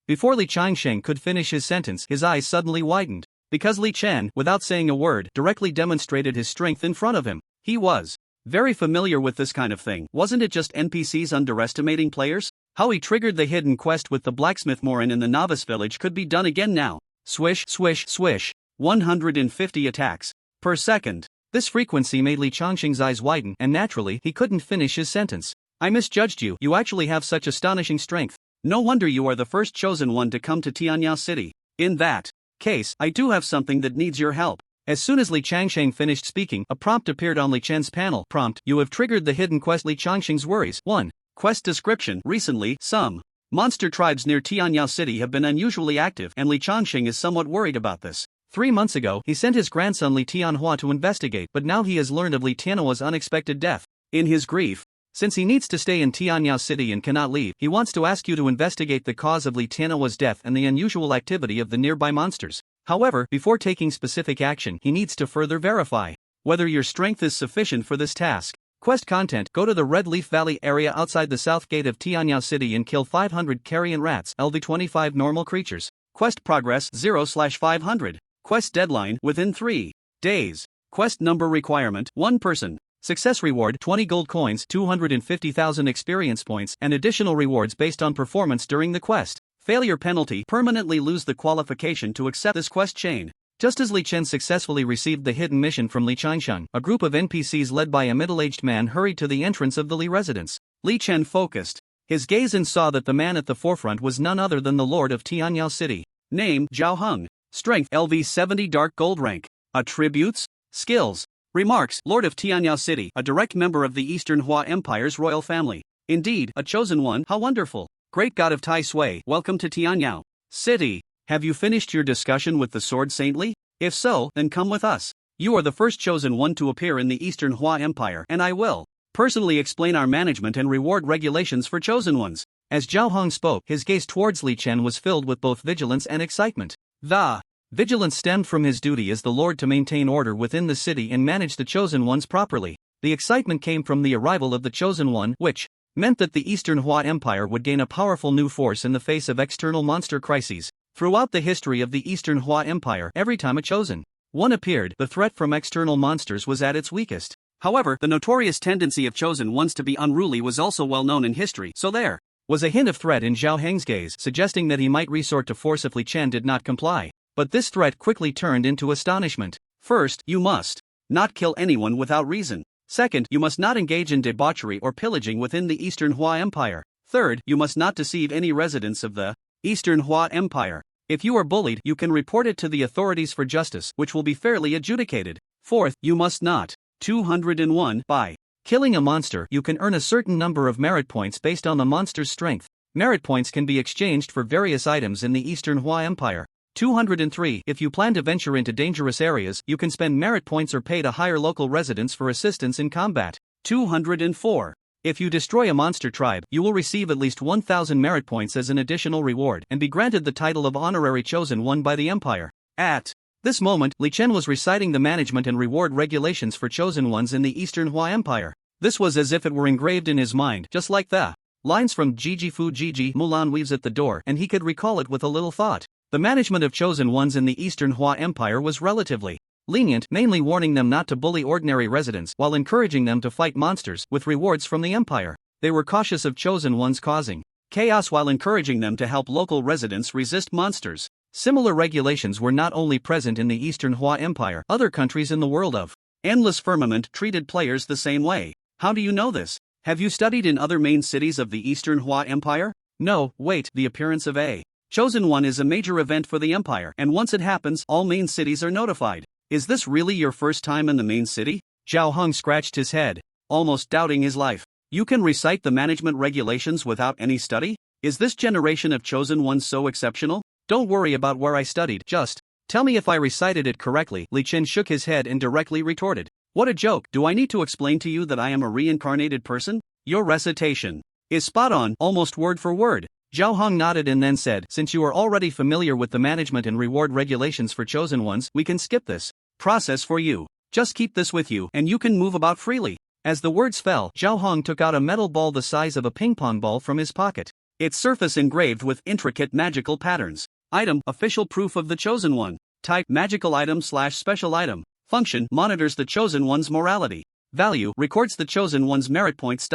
Before Li Changsheng could finish his sentence, his eyes suddenly widened. Because Li Chen, without saying a word, directly demonstrated his strength in front of him. He was very familiar with this kind of thing. Wasn't it just NPCs underestimating players? How he triggered the hidden quest with the Blacksmith Morin in the novice village could be done again now. Swish, swish, swish. 150 attacks per second. This frequency made Li Changxing's eyes widen, and naturally, he couldn't finish his sentence. I misjudged you. You actually have such astonishing strength. No wonder you are the first chosen one to come to Tianyao City. In that case, I do have something that needs your help. As soon as Li Changxing finished speaking, a prompt appeared on Li Chen's panel. Prompt: you have triggered the hidden quest. Li Changxing's worries. 1. Quest description: recently, some monster tribes near Tianyao City have been unusually active, and Li Changxing is somewhat worried about this. 3 months ago, he sent his grandson Li Tianhua to investigate, but now he has learned of Li Tianhua's unexpected death. In his grief, since he needs to stay in Tianyao City and cannot leave, he wants to ask you to investigate the cause of Li Tianhua's death and the unusual activity of the nearby monsters. However, before taking specific action, he needs to further verify whether your strength is sufficient for this task. Quest content: go to the Red Leaf Valley area outside the south gate of Tianyao City and kill 500 carrion rats, LV25 normal creatures. Quest progress 0/500. Quest deadline: within 3 days. Quest number requirement: 1 person. Success reward: 20 gold coins, 250,000 experience points, and additional rewards based on performance during the quest. Failure penalty: permanently lose the qualification to accept this quest chain. Just as Li Chen successfully received the hidden mission from Li Changsheng, a group of NPCs led by a middle-aged man hurried to the entrance of the Li residence. Li Chen focused his gaze and saw that the man at the forefront was none other than the Lord of Tianyao City. Name: Zhao Heng. Strength: LV70 dark gold rank. Attributes: skills. Remarks: Lord of Tianyao City, a direct member of the Eastern Hua Empire's royal family. Indeed, a chosen one. How wonderful. Great God of Tai Sui, welcome to Tianyao City. Have you finished your discussion with the Sword Saintly? If so, then come with us. You are the first chosen one to appear in the Eastern Hua Empire, and I will personally explain our management and reward regulations for chosen ones. As Zhao Heng spoke, his gaze towards Li Chen was filled with both vigilance and excitement. The vigilance stemmed from his duty as the Lord to maintain order within the city and manage the chosen ones properly. The excitement came from the arrival of the chosen one, which meant that the Eastern Hua Empire would gain a powerful new force in the face of external monster crises. Throughout the history of the Eastern Hua Empire, every time a chosen one appeared, the threat from external monsters was at its weakest. However, the notorious tendency of chosen ones to be unruly was also well known in history, so there was a hint of threat in Zhao Heng's gaze, suggesting that he might resort to force if Li Chen did not comply. But this threat quickly turned into astonishment. First, you must not kill anyone without reason. Second, you must not engage in debauchery or pillaging within the Eastern Hua Empire. Third, you must not deceive any residents of the Eastern Hua Empire. If you are bullied, you can report it to the authorities for justice, which will be fairly adjudicated. Fourth, you must not 201 by killing a monster. You can earn a certain number of merit points based on the monster's strength. Merit points can be exchanged for various items in the Eastern Hua Empire. 203. If you plan to venture into dangerous areas, you can spend merit points or pay to hire local residents for assistance in combat. 204. If you destroy a monster tribe, you will receive at least 1,000 merit points as an additional reward and be granted the title of honorary chosen one by the Empire. At this moment, Li Chen was reciting the management and reward regulations for chosen ones in the Eastern Hua Empire. This was as if it were engraved in his mind, just like the lines from Jiji Fu Jiji Mulan weaves at the door, and he could recall it with a little thought. The management of chosen ones in the Eastern Hua Empire was relatively lenient, mainly warning them not to bully ordinary residents while encouraging them to fight monsters with rewards from the Empire. They were cautious of chosen ones causing chaos while encouraging them to help local residents resist monsters. Similar regulations were not only present in the Eastern Hua Empire, other countries in the world of Endless Firmament treated players the same way. How do you know this? Have you studied in other main cities of the Eastern Hua Empire? No, wait, the appearance of a chosen one is a major event for the Empire, and once it happens, all main cities are notified. Is this really your first time in the main city? Zhao Heng scratched his head, almost doubting his life. You can recite the management regulations without any study? Is this generation of chosen ones so exceptional? Don't worry about where I studied, just tell me if I recited it correctly. Li Chen shook his head and directly retorted. What a joke! Do I need to explain to you that I am a reincarnated person? Your recitation is spot on, almost word for word. Zhao Heng nodded and then said, since you are already familiar with the management and reward regulations for chosen ones, we can skip this process for you. Just keep this with you, and you can move about freely. As the words fell, Zhao Heng took out a metal ball the size of a ping-pong ball from his pocket, its surface engraved with intricate magical patterns. Item: official proof of the chosen one. Type: magical item/special item. Function: monitors the chosen one's morality. Value: records the chosen one's merit points.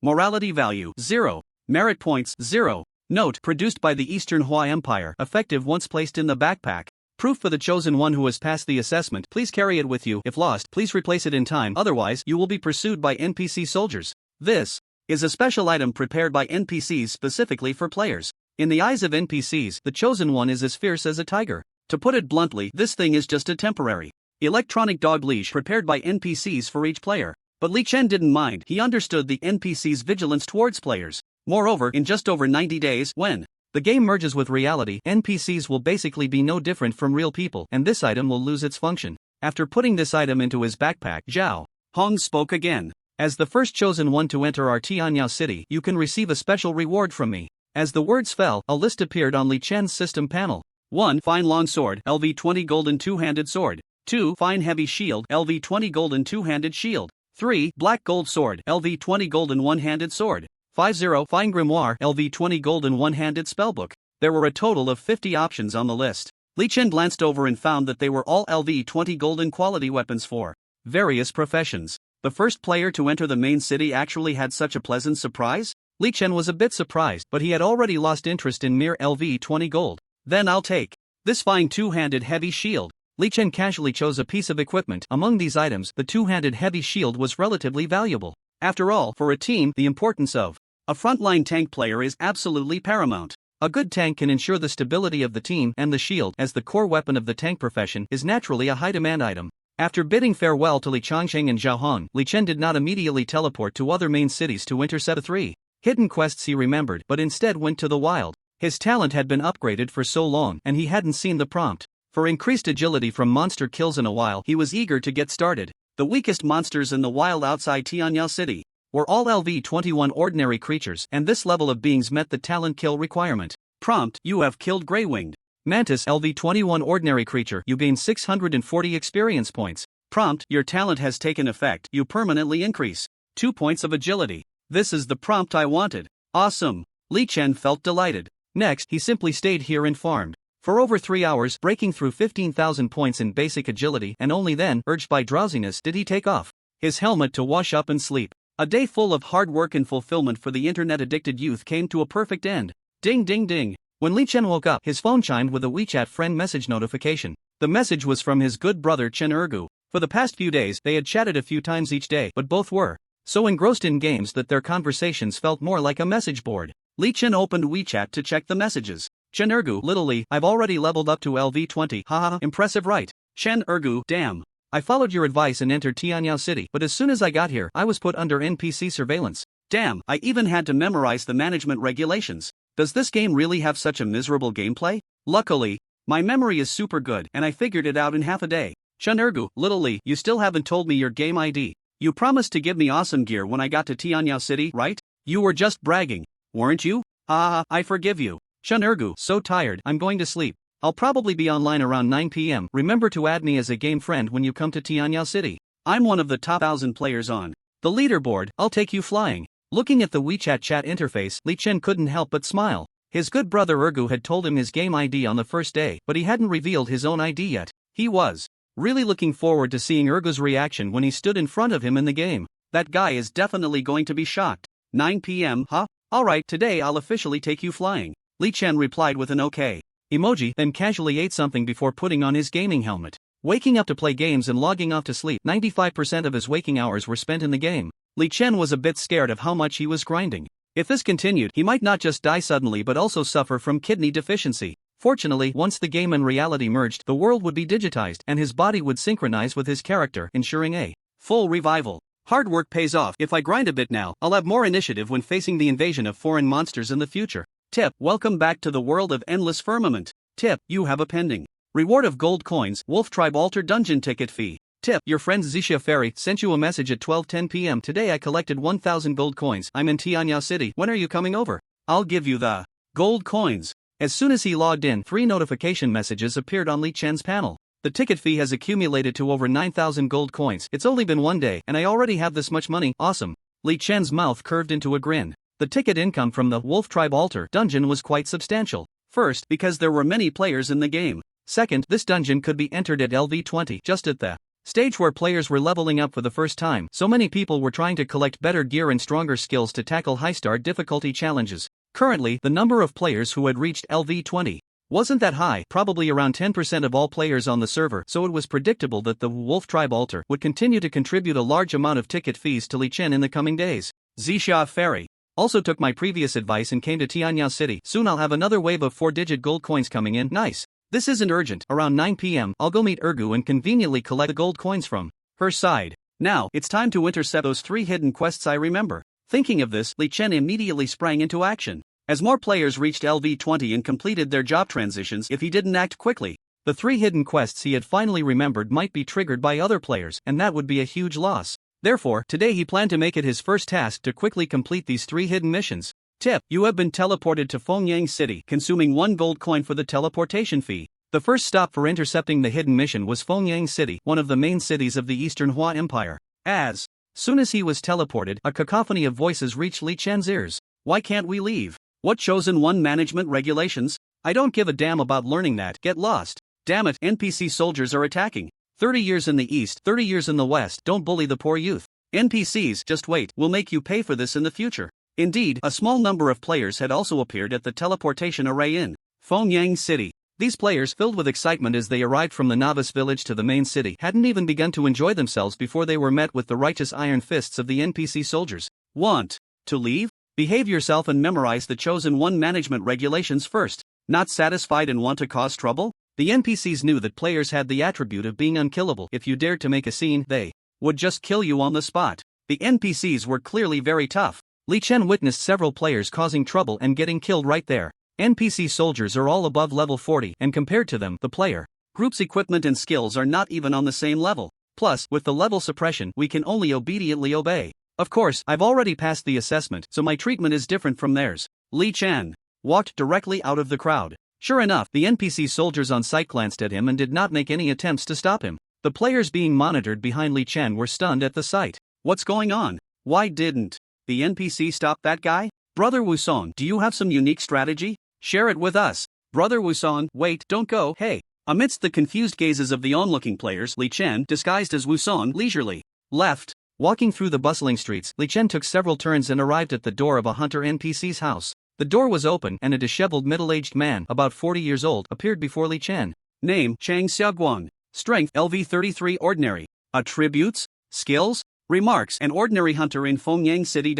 Morality value 0. Merit points 0. Note: produced by the Eastern Hua Empire, effective once placed in the backpack. Proof for the chosen one who has passed the assessment. Please carry it with you. If lost, please replace it in time. Otherwise, you will be pursued by NPC soldiers. This is a special item prepared by NPCs specifically for players. In the eyes of NPCs, the chosen one is as fierce as a tiger. To put it bluntly, this thing is just a temporary electronic dog leash prepared by NPCs for each player. But Li Chen didn't mind. He understood the NPC's vigilance towards players. Moreover, in just over 90 days, when the game merges with reality, NPCs will basically be no different from real people, and this item will lose its function. After putting this item into his backpack, Zhao Hong spoke again. As the first chosen one to enter our Tianyao city, you can receive a special reward from me. As the words fell, a list appeared on Li Chen's system panel. 1. Fine long sword, LV20 golden two-handed sword. 2. Fine heavy shield, LV20 golden two-handed shield. 3. Black gold sword, LV20 golden one-handed sword. 50. Fine grimoire, LV20 golden one-handed spellbook. There were a total of 50 options on the list. Li Chen glanced over and found that they were all LV20 golden quality weapons for various professions. The first player to enter the main city actually had such a pleasant surprise? Li Chen was a bit surprised, but he had already lost interest in mere LV20 gold. Then I'll take this fine two-handed heavy shield. Li Chen casually chose a piece of equipment. Among these items, the two-handed heavy shield was relatively valuable. After all, for a team, the importance of a frontline tank player is absolutely paramount. A good tank can ensure the stability of the team, and the shield, as the core weapon of the tank profession, is naturally a high-demand item. After bidding farewell to Li Changsheng and Zhao Hong, Li Chen did not immediately teleport to other main cities to intercept the 3 hidden quests he remembered, but instead went to the wild. His talent had been upgraded for so long, and he hadn't seen the prompt for increased agility from monster kills in a while. He was eager to get started. The weakest monsters in the wild outside Tianyao City were all LV21 ordinary creatures, and this level of beings met the talent kill requirement. Prompt: you have killed Grey-Winged Mantis, LV21 ordinary creature. You gain 640 experience points. Prompt: your talent has taken effect. You permanently increase 2 points of agility. This is the prompt I wanted. Awesome. Li Chen felt delighted. Next, he simply stayed here and farmed for over 3 hours, breaking through 15,000 points in basic agility, and only then, urged by drowsiness, did he take off his helmet to wash up and sleep. A day full of hard work and fulfillment for the internet-addicted youth came to a perfect end. Ding ding ding. When Li Chen woke up, his phone chimed with a WeChat friend message notification. The message was from his good brother Chen Ergu. For the past few days, they had chatted a few times each day, but both were so engrossed in games that their conversations felt more like a message board. Li Chen opened WeChat to check the messages. Chen Ergu, little Li, I've already leveled up to LV20. Haha, impressive, right? Chen Ergu, damn. I followed your advice and entered Tianyao City, but as soon as I got here, I was put under NPC surveillance. Damn, I even had to memorize the management regulations. Does this game really have such a miserable gameplay? Luckily, my memory is super good, and I figured it out in half a day. Chen Ergu, little Li, you still haven't told me your game ID. You promised to give me awesome gear when I got to Tianyao City, right? You were just bragging, weren't you? I forgive you. Chen Ergu, so tired, I'm going to sleep. I'll probably be online around 9 p.m. Remember to add me as a game friend when you come to Tianyao City. I'm one of the top 1,000 players on the leaderboard. I'll take you flying. Looking at the WeChat chat interface, Li Chen couldn't help but smile. His good brother Ergu had told him his game ID on the first day, but he hadn't revealed his own ID yet. He was really looking forward to seeing Ergu's reaction when he stood in front of him in the game. That guy is definitely going to be shocked. 9 p.m. Huh? Alright, today I'll officially take you flying. Li Chen replied with an OK emoji, then casually ate something before putting on his gaming helmet. Waking up to play games and logging off to sleep, 95% of his waking hours were spent in the game. Li Chen was a bit scared of how much he was grinding. If this continued, he might not just die suddenly but also suffer from kidney deficiency. Fortunately, once the game and reality merged, the world would be digitized and his body would synchronize with his character, ensuring a full revival. Hard work pays off. If I grind a bit now, I'll have more initiative when facing the invasion of foreign monsters in the future. Tip: welcome back to the world of Endless Firmament. Tip: you have a pending reward of gold coins, Wolf Tribe Altar Dungeon ticket fee. Tip: your friend Zixia Fairy sent you a message at 12:10 p.m. today. I collected 1,000 gold coins. I'm in Tianyao City. When are you coming over? I'll give you the gold coins. As soon as he logged in, 3 notification messages appeared on Li Chen's panel. The ticket fee has accumulated to over 9,000 gold coins. It's only been 1 day, and I already have this much money. Awesome. Li Chen's mouth curved into a grin. The ticket income from the Wolf Tribe Altar dungeon was quite substantial. First, because there were many players in the game. Second, this dungeon could be entered at LV20, just at the stage where players were leveling up for the first time. So many people were trying to collect better gear and stronger skills to tackle high-star difficulty challenges. Currently, the number of players who had reached LV20 wasn't that high, probably around 10% of all players on the server, so it was predictable that the Wolf Tribe altar would continue to contribute a large amount of ticket fees to Li Chen in the coming days. Zixia Ferry also took my previous advice and came to Tianyao City. Soon I'll have another wave of 4-digit gold coins coming in. Nice. This isn't urgent. Around 9 p.m. I'll go meet Ergu and conveniently collect the gold coins from her side. Now, it's time to intercept those 3 hidden quests I remember. Thinking of this, Li Chen immediately sprang into action. As more players reached LV20 and completed their job transitions if he didn't act quickly, the 3 hidden quests he had finally remembered might be triggered by other players, and that would be a huge loss. Therefore, today he planned to make it his first task to quickly complete these 3 hidden missions. Tip: you have been teleported to Fengyang City, consuming 1 gold coin for the teleportation fee. The first stop for intercepting the hidden mission was Fengyang City, one of the main cities of the Eastern Hua Empire. As soon as he was teleported, a cacophony of voices reached Li Chen's ears. Why can't we leave? What Chosen One management regulations? I don't give a damn about learning that. Get lost. Damn it, NPC soldiers are attacking. 30 years in the east, 30 years in the west. Don't bully the poor youth. NPCs, just wait, we'll make you pay for this in the future. Indeed, a small number of players had also appeared at the teleportation array in Fengyang City. These players, filled with excitement as they arrived from the novice village to the main city, hadn't even begun to enjoy themselves before they were met with the righteous iron fists of the NPC soldiers. Want to leave? Behave yourself and memorize the Chosen One management regulations first. Not satisfied and want to cause trouble? The NPCs knew that players had the attribute of being unkillable. If you dared to make a scene, they would just kill you on the spot. The NPCs were clearly very tough. Li Chen witnessed several players causing trouble and getting killed right there. NPC soldiers are all above level 40, and compared to them, the player group's equipment and skills are not even on the same level. Plus, with the level suppression, we can only obediently obey. Of course, I've already passed the assessment, so my treatment is different from theirs. Li Chen walked directly out of the crowd. Sure enough, the NPC soldiers on site glanced at him and did not make any attempts to stop him. The players being monitored behind Li Chen were stunned at the sight. What's going on? Why didn't the NPC stop that guy? Brother Wusong, do you have some unique strategy? Share it with us. Brother Wusong, wait, don't go, hey. Amidst the confused gazes of the onlooking players, Li Chen, disguised as Wusong, leisurely left. Walking through the bustling streets, Li Chen took several turns and arrived at the door of a hunter NPC's house. The door was open and a disheveled middle-aged man, about 40 years old, appeared before Li Chen. Name: Chang Xiaoguang. Strength: LV33 Ordinary. Attributes: Skills, Remarks: an ordinary hunter in Fengyang City.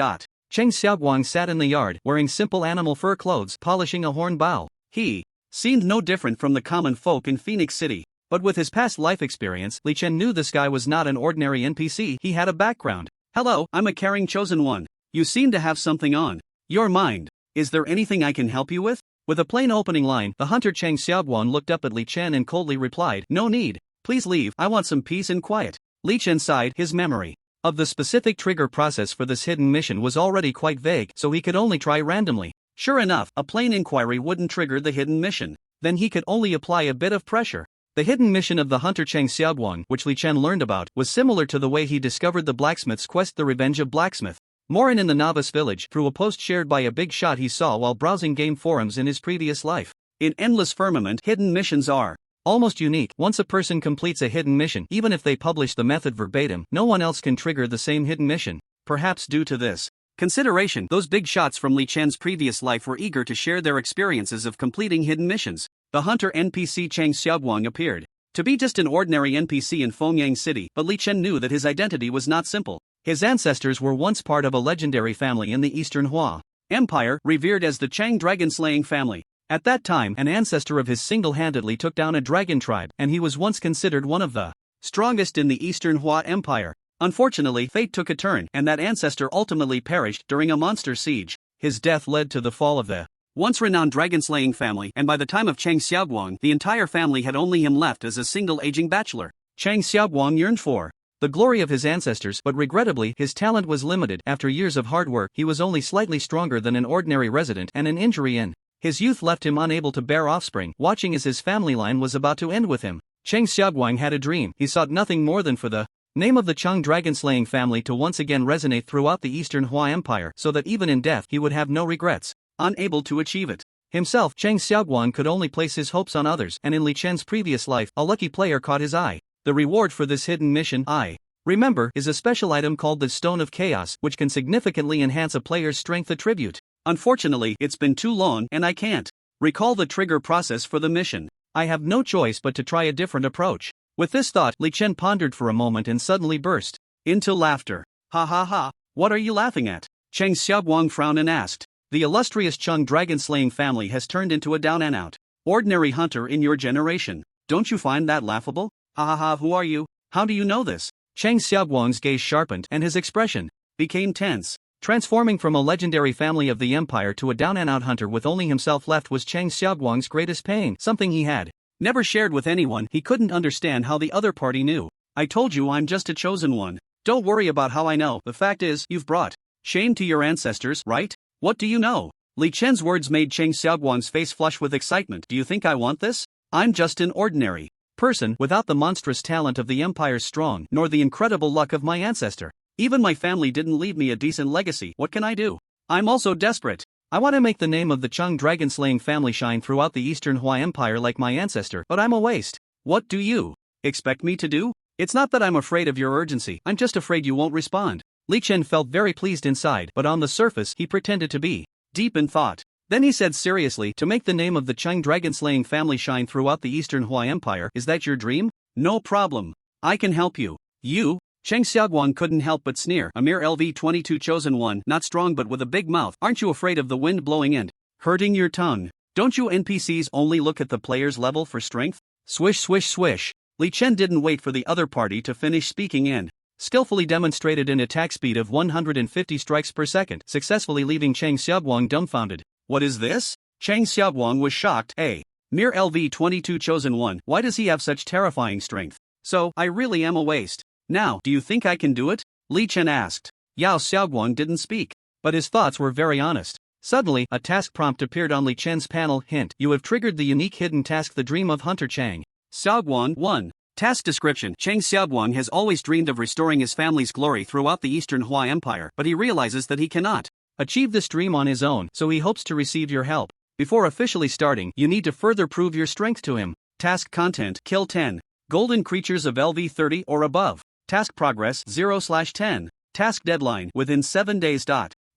Cheng Xiaoguang sat in the yard, wearing simple animal fur clothes, polishing a horn bow. He seemed no different from the common folk in Phoenix City, but with his past life experience, Li Chen knew this guy was not an ordinary NPC. He had a background. Hello, I'm a caring chosen one. You seem to have something on your mind. Is there anything I can help you with? With a plain opening line, the hunter Cheng Xiaoguang looked up at Li Chen and coldly replied, "No need. Please leave. I want some peace and quiet." Li Chen sighed. His memory of the specific trigger process for this hidden mission was already quite vague, so he could only try randomly. Sure enough, a plain inquiry wouldn't trigger the hidden mission. Then he could only apply a bit of pressure. The hidden mission of the hunter Cheng Xiaoguang, which Li Chen learned about, was similar to the way he discovered the blacksmith's quest, The Revenge of Blacksmith. Morin in the novice village, through a post shared by a big shot he saw while browsing game forums in his previous life. In Endless Firmament, hidden missions are almost unique. Once a person completes a hidden mission, even if they publish the method verbatim, no one else can trigger the same hidden mission. Perhaps due to this consideration, those big shots from Li Chen's previous life were eager to share their experiences of completing hidden missions. The hunter NPC Cheng Xiaoguang appeared to be just an ordinary NPC in Fengyang City, but Li Chen knew that his identity was not simple. His ancestors were once part of a legendary family in the Eastern Hua Empire, revered as the Chang dragon-slaying family. At that time, an ancestor of his single-handedly took down a dragon tribe, and he was once considered one of the strongest in the Eastern Hua Empire. Unfortunately, fate took a turn, and that ancestor ultimately perished during a monster siege. His death led to the fall of the once renowned dragon-slaying family, and by the time of Cheng Xiaoguang, the entire family had only him left as a single aging bachelor. Cheng Xiaoguang yearned for the glory of his ancestors, but regrettably, his talent was limited. After years of hard work, he was only slightly stronger than an ordinary resident, and an injury in his youth left him unable to bear offspring, watching as his family line was about to end with him. Cheng Xiaoguang had a dream. He sought nothing more than for the name of the Chang dragon-slaying family to once again resonate throughout the Eastern Hua Empire, so that even in death he would have no regrets. Unable to achieve it himself, Cheng Xiaoguang could only place his hopes on others, and in Li Chen's previous life, a lucky player caught his eye. The reward for this hidden mission, remember, is a special item called the Stone of Chaos, which can significantly enhance a player's strength attribute. Unfortunately, it's been too long and I can't Recall the trigger process for the mission. I have no choice but to try a different approach. With this thought, Li Chen pondered for a moment and suddenly burst into laughter. Ha ha ha, what are you laughing at? Cheng Xiaoguang frowned and asked. The illustrious Cheng dragon-slaying family has turned into a down-and-out, ordinary hunter in your generation. Don't you find that laughable? Ha ha ha, who are you? How do you know this? Cheng Xiaoguang's gaze sharpened and his expression became tense. Transforming from a legendary family of the empire to a down-and-out hunter with only himself left was Cheng Xiaoguang's greatest pain, something he had never shared with anyone. He couldn't understand how the other party knew. I told you I'm just a chosen one. Don't worry about how I know. The fact is, you've brought shame to your ancestors, right? What do you know? Li Chen's words made Cheng Xiaoguang's face flush with excitement. Do you think I want this? I'm just an ordinary person without the monstrous talent of the Empire's strong, nor the incredible luck of my ancestor. Even my family didn't leave me a decent legacy. What can I do? I'm also desperate. I want to make the name of the Cheng dragon-slaying family shine throughout the Eastern Hua Empire like my ancestor, but I'm a waste. What do you expect me to do? It's not that I'm afraid of your urgency, I'm just afraid you won't respond. Li Chen felt very pleased inside, but on the surface he pretended to be deep in thought. Then he said seriously, to make the name of the Cheng dragon-slaying family shine throughout the Eastern Hua Empire, is that your dream? No problem. I can help you. You? Cheng Xiaoguang couldn't help but sneer. A mere LV-22 chosen one, not strong but with a big mouth. Aren't you afraid of the wind blowing and hurting your tongue? Don't you NPCs only look at the player's level for strength? Swish swish swish. Li Chen didn't wait for the other party to finish speaking and skillfully demonstrated an attack speed of 150 strikes per second, successfully leaving Cheng Xiaoguang dumbfounded. What is this? Cheng Xiaoguang was shocked. A mere LV-22 chosen one, why does he have such terrifying strength? So, I really am a waste. Now, do you think I can do it? Li Chen asked. Yao Xiaoguang didn't speak, but his thoughts were very honest. Suddenly, a task prompt appeared on Li Chen's panel. Hint: you have triggered the unique hidden task, the Dream of Hunter Cheng Xiaoguang 1. Task description: Cheng Xiaoguang has always dreamed of restoring his family's glory throughout the Eastern Hua Empire, but he realizes that he cannot achieve this dream on his own, so he hopes to receive your help. Before officially starting, you need to further prove your strength to him. Task content: kill 10 golden creatures of LV-30 or above. Task progress 0/10. Task deadline within 7 days.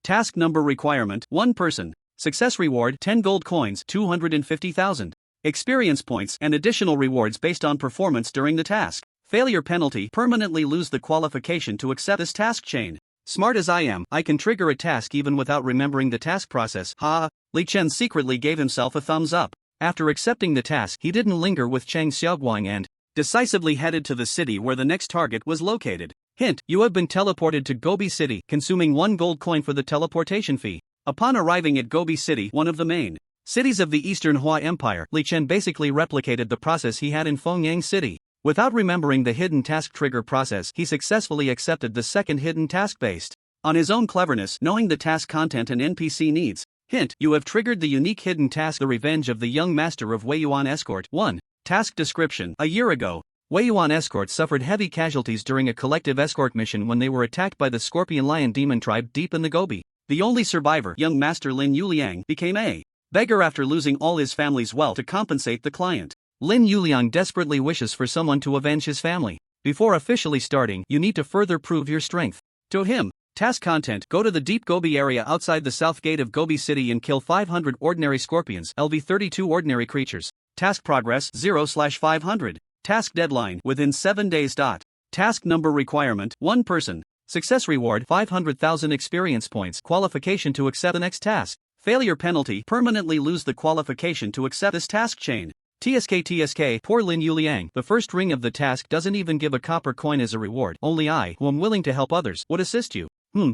Task number requirement 1 person. Success reward 10 gold coins, 250,000. Experience points and additional rewards based on performance during the task. Failure penalty: permanently lose the qualification to accept this task chain. Smart as I am, I can trigger a task even without remembering the task process. Ha! Li Chen secretly gave himself a thumbs up. After accepting the task, he didn't linger with Cheng Xiaoguang and decisively headed to the city where the next target was located. Hint: you have been teleported to Gobi City, consuming 1 gold coin for the teleportation fee. Upon arriving at Gobi City, one of the main cities of the Eastern Hua Empire, Li Chen basically replicated the process he had in Fengyang City. Without remembering the hidden task trigger process, he successfully accepted the second hidden task based on his own cleverness, knowing the task content and NPC needs. Hint: you have triggered the unique hidden task, the Revenge of the Young Master of Wei Yuan Escort 1. Task description: a year ago, Wei Yuan Escort suffered heavy casualties during a collective escort mission when they were attacked by the Scorpion Lion Demon tribe deep in the Gobi. The only survivor, young Master Lin Yuliang, became a beggar after losing all his family's wealth to compensate the client. Lin Yuliang desperately wishes for someone to avenge his family. Before officially starting, you need to further prove your strength to him. Task content: go to the deep Gobi area outside the south gate of Gobi City and kill 500 ordinary scorpions, LV-32 ordinary creatures. Task progress 0/500. Task deadline within 7 days. Task number requirement 1 person. Success reward 500,000 experience points. Qualification to accept the next task. Failure penalty: permanently lose the qualification to accept this task chain. TSK. Poor Lin Yuliang. The first ring of the task doesn't even give a copper coin as a reward. Only I, who am willing to help others, would assist you.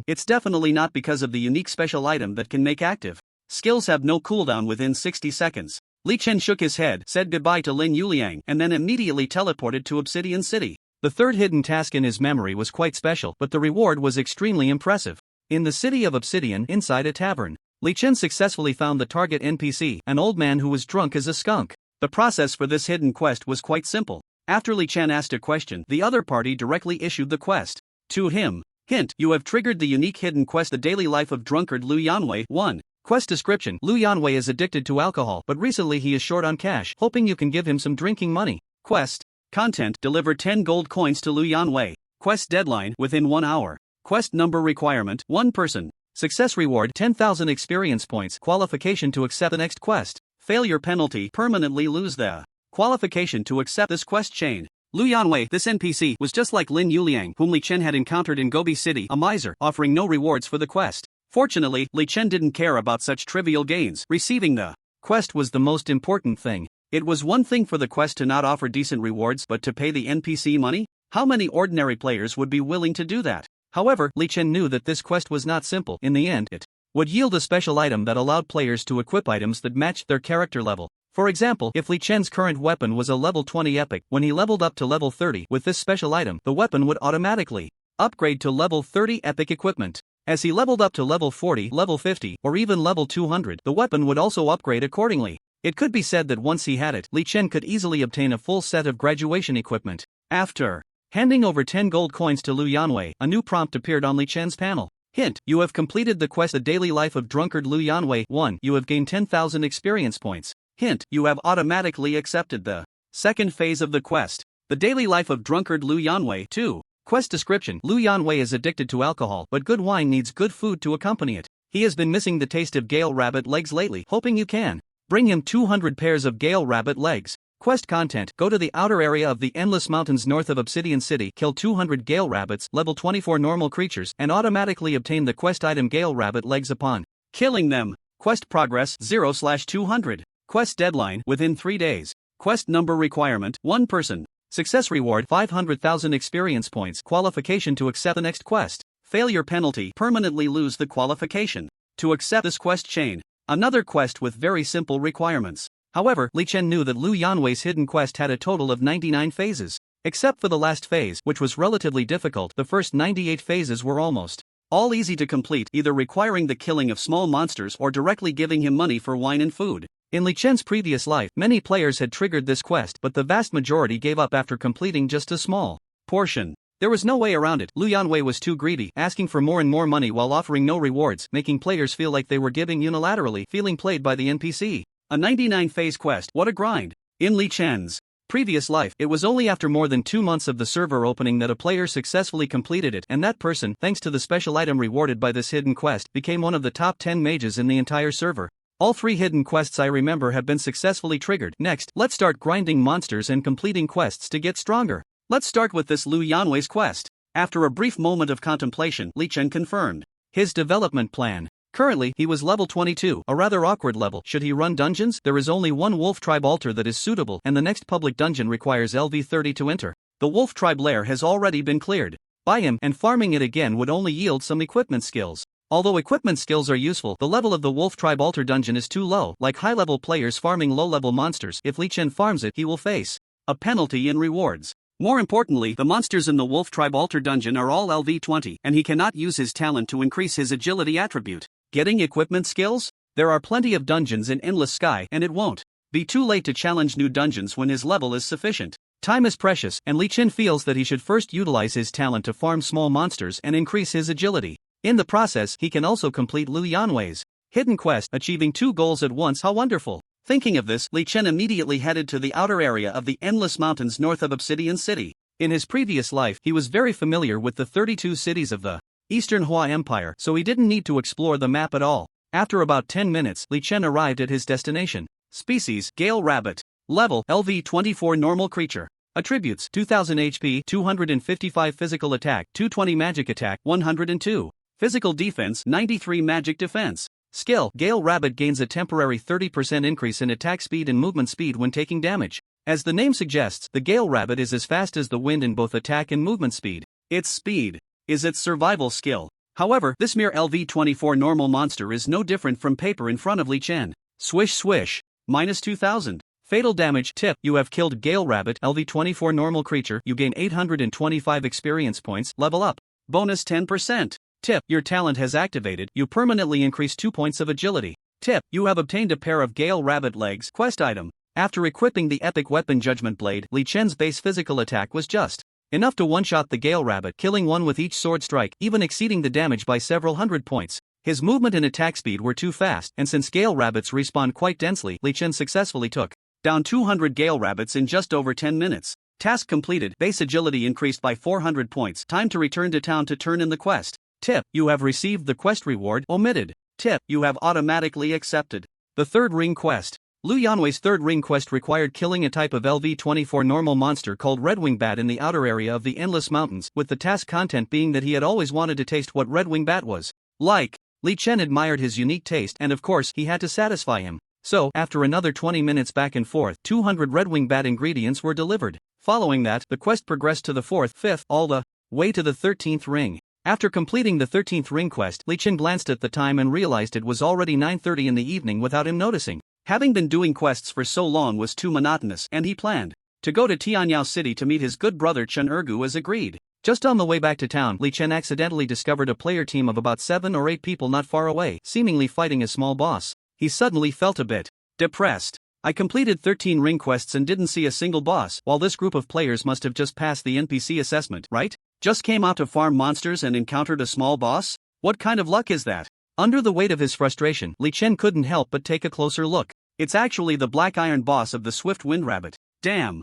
It's definitely not because of the unique special item that can make active skills have no cooldown within 60 seconds. Li Chen shook his head, said goodbye to Lin Yuliang, and then immediately teleported to Obsidian City. The third hidden task in his memory was quite special, but the reward was extremely impressive. In the city of Obsidian, inside a tavern, Li Chen successfully found the target NPC, an old man who was drunk as a skunk. The process for this hidden quest was quite simple. After Li Chen asked a question, the other party directly issued the quest to him. Hint: you have triggered the unique hidden quest, the daily life of drunkard Lu Yanwei 1. Quest description: Lu Yanwei is addicted to alcohol, but recently he is short on cash, hoping you can give him some drinking money. Quest content: deliver 10 gold coins to Lu Yanwei. Quest deadline within 1 hour. Quest number requirement 1 person. Success reward 10,000 experience points. Qualification to accept the next quest. Failure penalty, permanently lose the qualification to accept this quest chain. Lu Yanwei, this NPC, was just like Lin Yuliang, whom Li Chen had encountered in Gobi City, a miser, offering no rewards for the quest. Fortunately, Li Chen didn't care about such trivial gains. Receiving the quest was the most important thing. It was one thing for the quest to not offer decent rewards, but to pay the NPC money? How many ordinary players would be willing to do that? However, Li Chen knew that this quest was not simple. In the end, it would yield a special item that allowed players to equip items that matched their character level. For example, if Li Chen's current weapon was a level 20 epic, when he leveled up to level 30 with this special item, the weapon would automatically upgrade to level 30 epic equipment. As he leveled up to level 40, level 50, or even level 200, the weapon would also upgrade accordingly. It could be said that once he had it, Li Chen could easily obtain a full set of graduation equipment. After handing over 10 gold coins to Lu Yanwei, a new prompt appeared on Li Chen's panel. Hint: you have completed the quest The Daily Life of Drunkard Lu Yanwei. 1. You have gained 10,000 experience points. Hint: you have automatically accepted the second phase of the quest, The Daily Life of Drunkard Lu Yanwei. 2. Quest description: Lu Yanwei is addicted to alcohol, but good wine needs good food to accompany it. He has been missing the taste of Gale rabbit legs lately, hoping you can bring him 200 pairs of Gale rabbit legs. Quest content: go to the outer area of the Endless Mountains north of Obsidian City, kill 200 Gale rabbits, level 24 normal creatures, and automatically obtain the quest item Gale rabbit legs upon killing them. Quest progress 0/200. Quest deadline within 3 days. Quest number requirement 1 person. Success reward 500,000 experience points. Qualification to accept the next quest. Failure penalty, permanently lose the qualification to accept this quest chain. Another quest with very simple requirements. However, Li Chen knew that Lu Yanwei's hidden quest had a total of 99 phases. Except for the last phase, which was relatively difficult, the first 98 phases were almost all easy to complete, either requiring the killing of small monsters or directly giving him money for wine and food. In Li Chen's previous life, many players had triggered this quest, but the vast majority gave up after completing just a small portion. There was no way around it. Lu Yanwei was too greedy, asking for more and more money while offering no rewards, making players feel like they were giving unilaterally, feeling played by the NPC. A 99-phase quest, what a grind. In Li Chen's previous life, it was only after more than 2 months of the server opening that a player successfully completed it, and that person, thanks to the special item rewarded by this hidden quest, became one of the top 10 mages in the entire server. All 3 hidden quests I remember have been successfully triggered. Next, let's start grinding monsters and completing quests to get stronger. Let's start with this Lu Yanwei's quest. After a brief moment of contemplation, Li Chen confirmed his development plan. Currently, he was level 22, a rather awkward level. Should he run dungeons? There is only one Wolf Tribe altar that is suitable, and the next public dungeon requires LV 30 to enter. The Wolf Tribe lair has already been cleared by him, and farming it again would only yield some equipment skills. Although equipment skills are useful, the level of the Wolf Tribe altar dungeon is too low. Like high-level players farming low-level monsters, if Li Chen farms it, he will face a penalty in rewards. More importantly, the monsters in the Wolf Tribe altar dungeon are all LV 20, and he cannot use his talent to increase his agility attribute. Getting equipment skills? There are plenty of dungeons in Endless Sky, and it won't be too late to challenge new dungeons when his level is sufficient. Time is precious, and Li Chen feels that he should first utilize his talent to farm small monsters and increase his agility. In the process, he can also complete Lu Yanwei's hidden quest, achieving 2 goals at once. How wonderful! Thinking of this, Li Chen immediately headed to the outer area of the Endless Mountains north of Obsidian City. In his previous life, he was very familiar with the 32 cities of the Eastern Hua Empire, so he didn't need to explore the map at all. After about 10 minutes, Li Chen arrived at his destination. Species: Gale Rabbit. Level: LV 24 normal creature. Attributes: 2000 HP, 255 physical attack, 220 magic attack, 102 physical defense, 93 magic defense. Skill: Gale Rabbit gains a temporary 30% increase in attack speed and movement speed when taking damage. As the name suggests, the Gale Rabbit is as fast as the wind in both attack and movement speed. Its speed is its survival skill. However, this mere LV 24 normal monster is no different from paper in front of Li Chen. Swish swish. Minus 2000. Fatal damage. Tip: you have killed Gale Rabbit, LV 24 normal creature, you gain 825 experience points, level up. Bonus 10%. Tip: your talent has activated, you permanently increase 2 points of agility. Tip: you have obtained a pair of Gale Rabbit legs. Quest item. After equipping the epic weapon Judgment Blade, Li Chen's base physical attack was just enough to one-shot the Gale Rabbit, killing one with each sword strike, even exceeding the damage by several hundred points. His movement and attack speed were too fast, and since Gale Rabbits respawn quite densely, Li Chen successfully took down 200 Gale Rabbits in just over 10 minutes. Task completed. Base agility increased by 400 points. Time to return to town to turn in the quest. Tip: you have received the quest reward. Omitted. Tip: you have automatically accepted the 3rd ring quest. Lu Yanwei's third ring quest required killing a type of LV-24 normal monster called Redwing Bat in the outer area of the Endless Mountains, with the task content being that he had always wanted to taste what Redwing Bat was like. Li Chen admired his unique taste and of course he had to satisfy him. So, after another 20 minutes back and forth, 200 Redwing Bat ingredients were delivered. Following that, the quest progressed to the 4th, 5th, all the way to the 13th ring. After completing the 13th ring quest, Li Chen glanced at the time and realized it was already 9:30 in the evening without him noticing. Having been doing quests for so long was too monotonous and he planned to go to Tianyao City to meet his good brother Chen Ergu as agreed. Just on the way back to town, Li Chen accidentally discovered a player team of about 7 or 8 people not far away, seemingly fighting a small boss. He suddenly felt a bit depressed. I completed 13 ring quests and didn't see a single boss, while this group of players must have just passed the NPC assessment, right? Just came out to farm monsters and encountered a small boss? What kind of luck is that? Under the weight of his frustration, Li Chen couldn't help but take a closer look. It's actually the Black Iron boss of the Swift Wind Rabbit. Damn.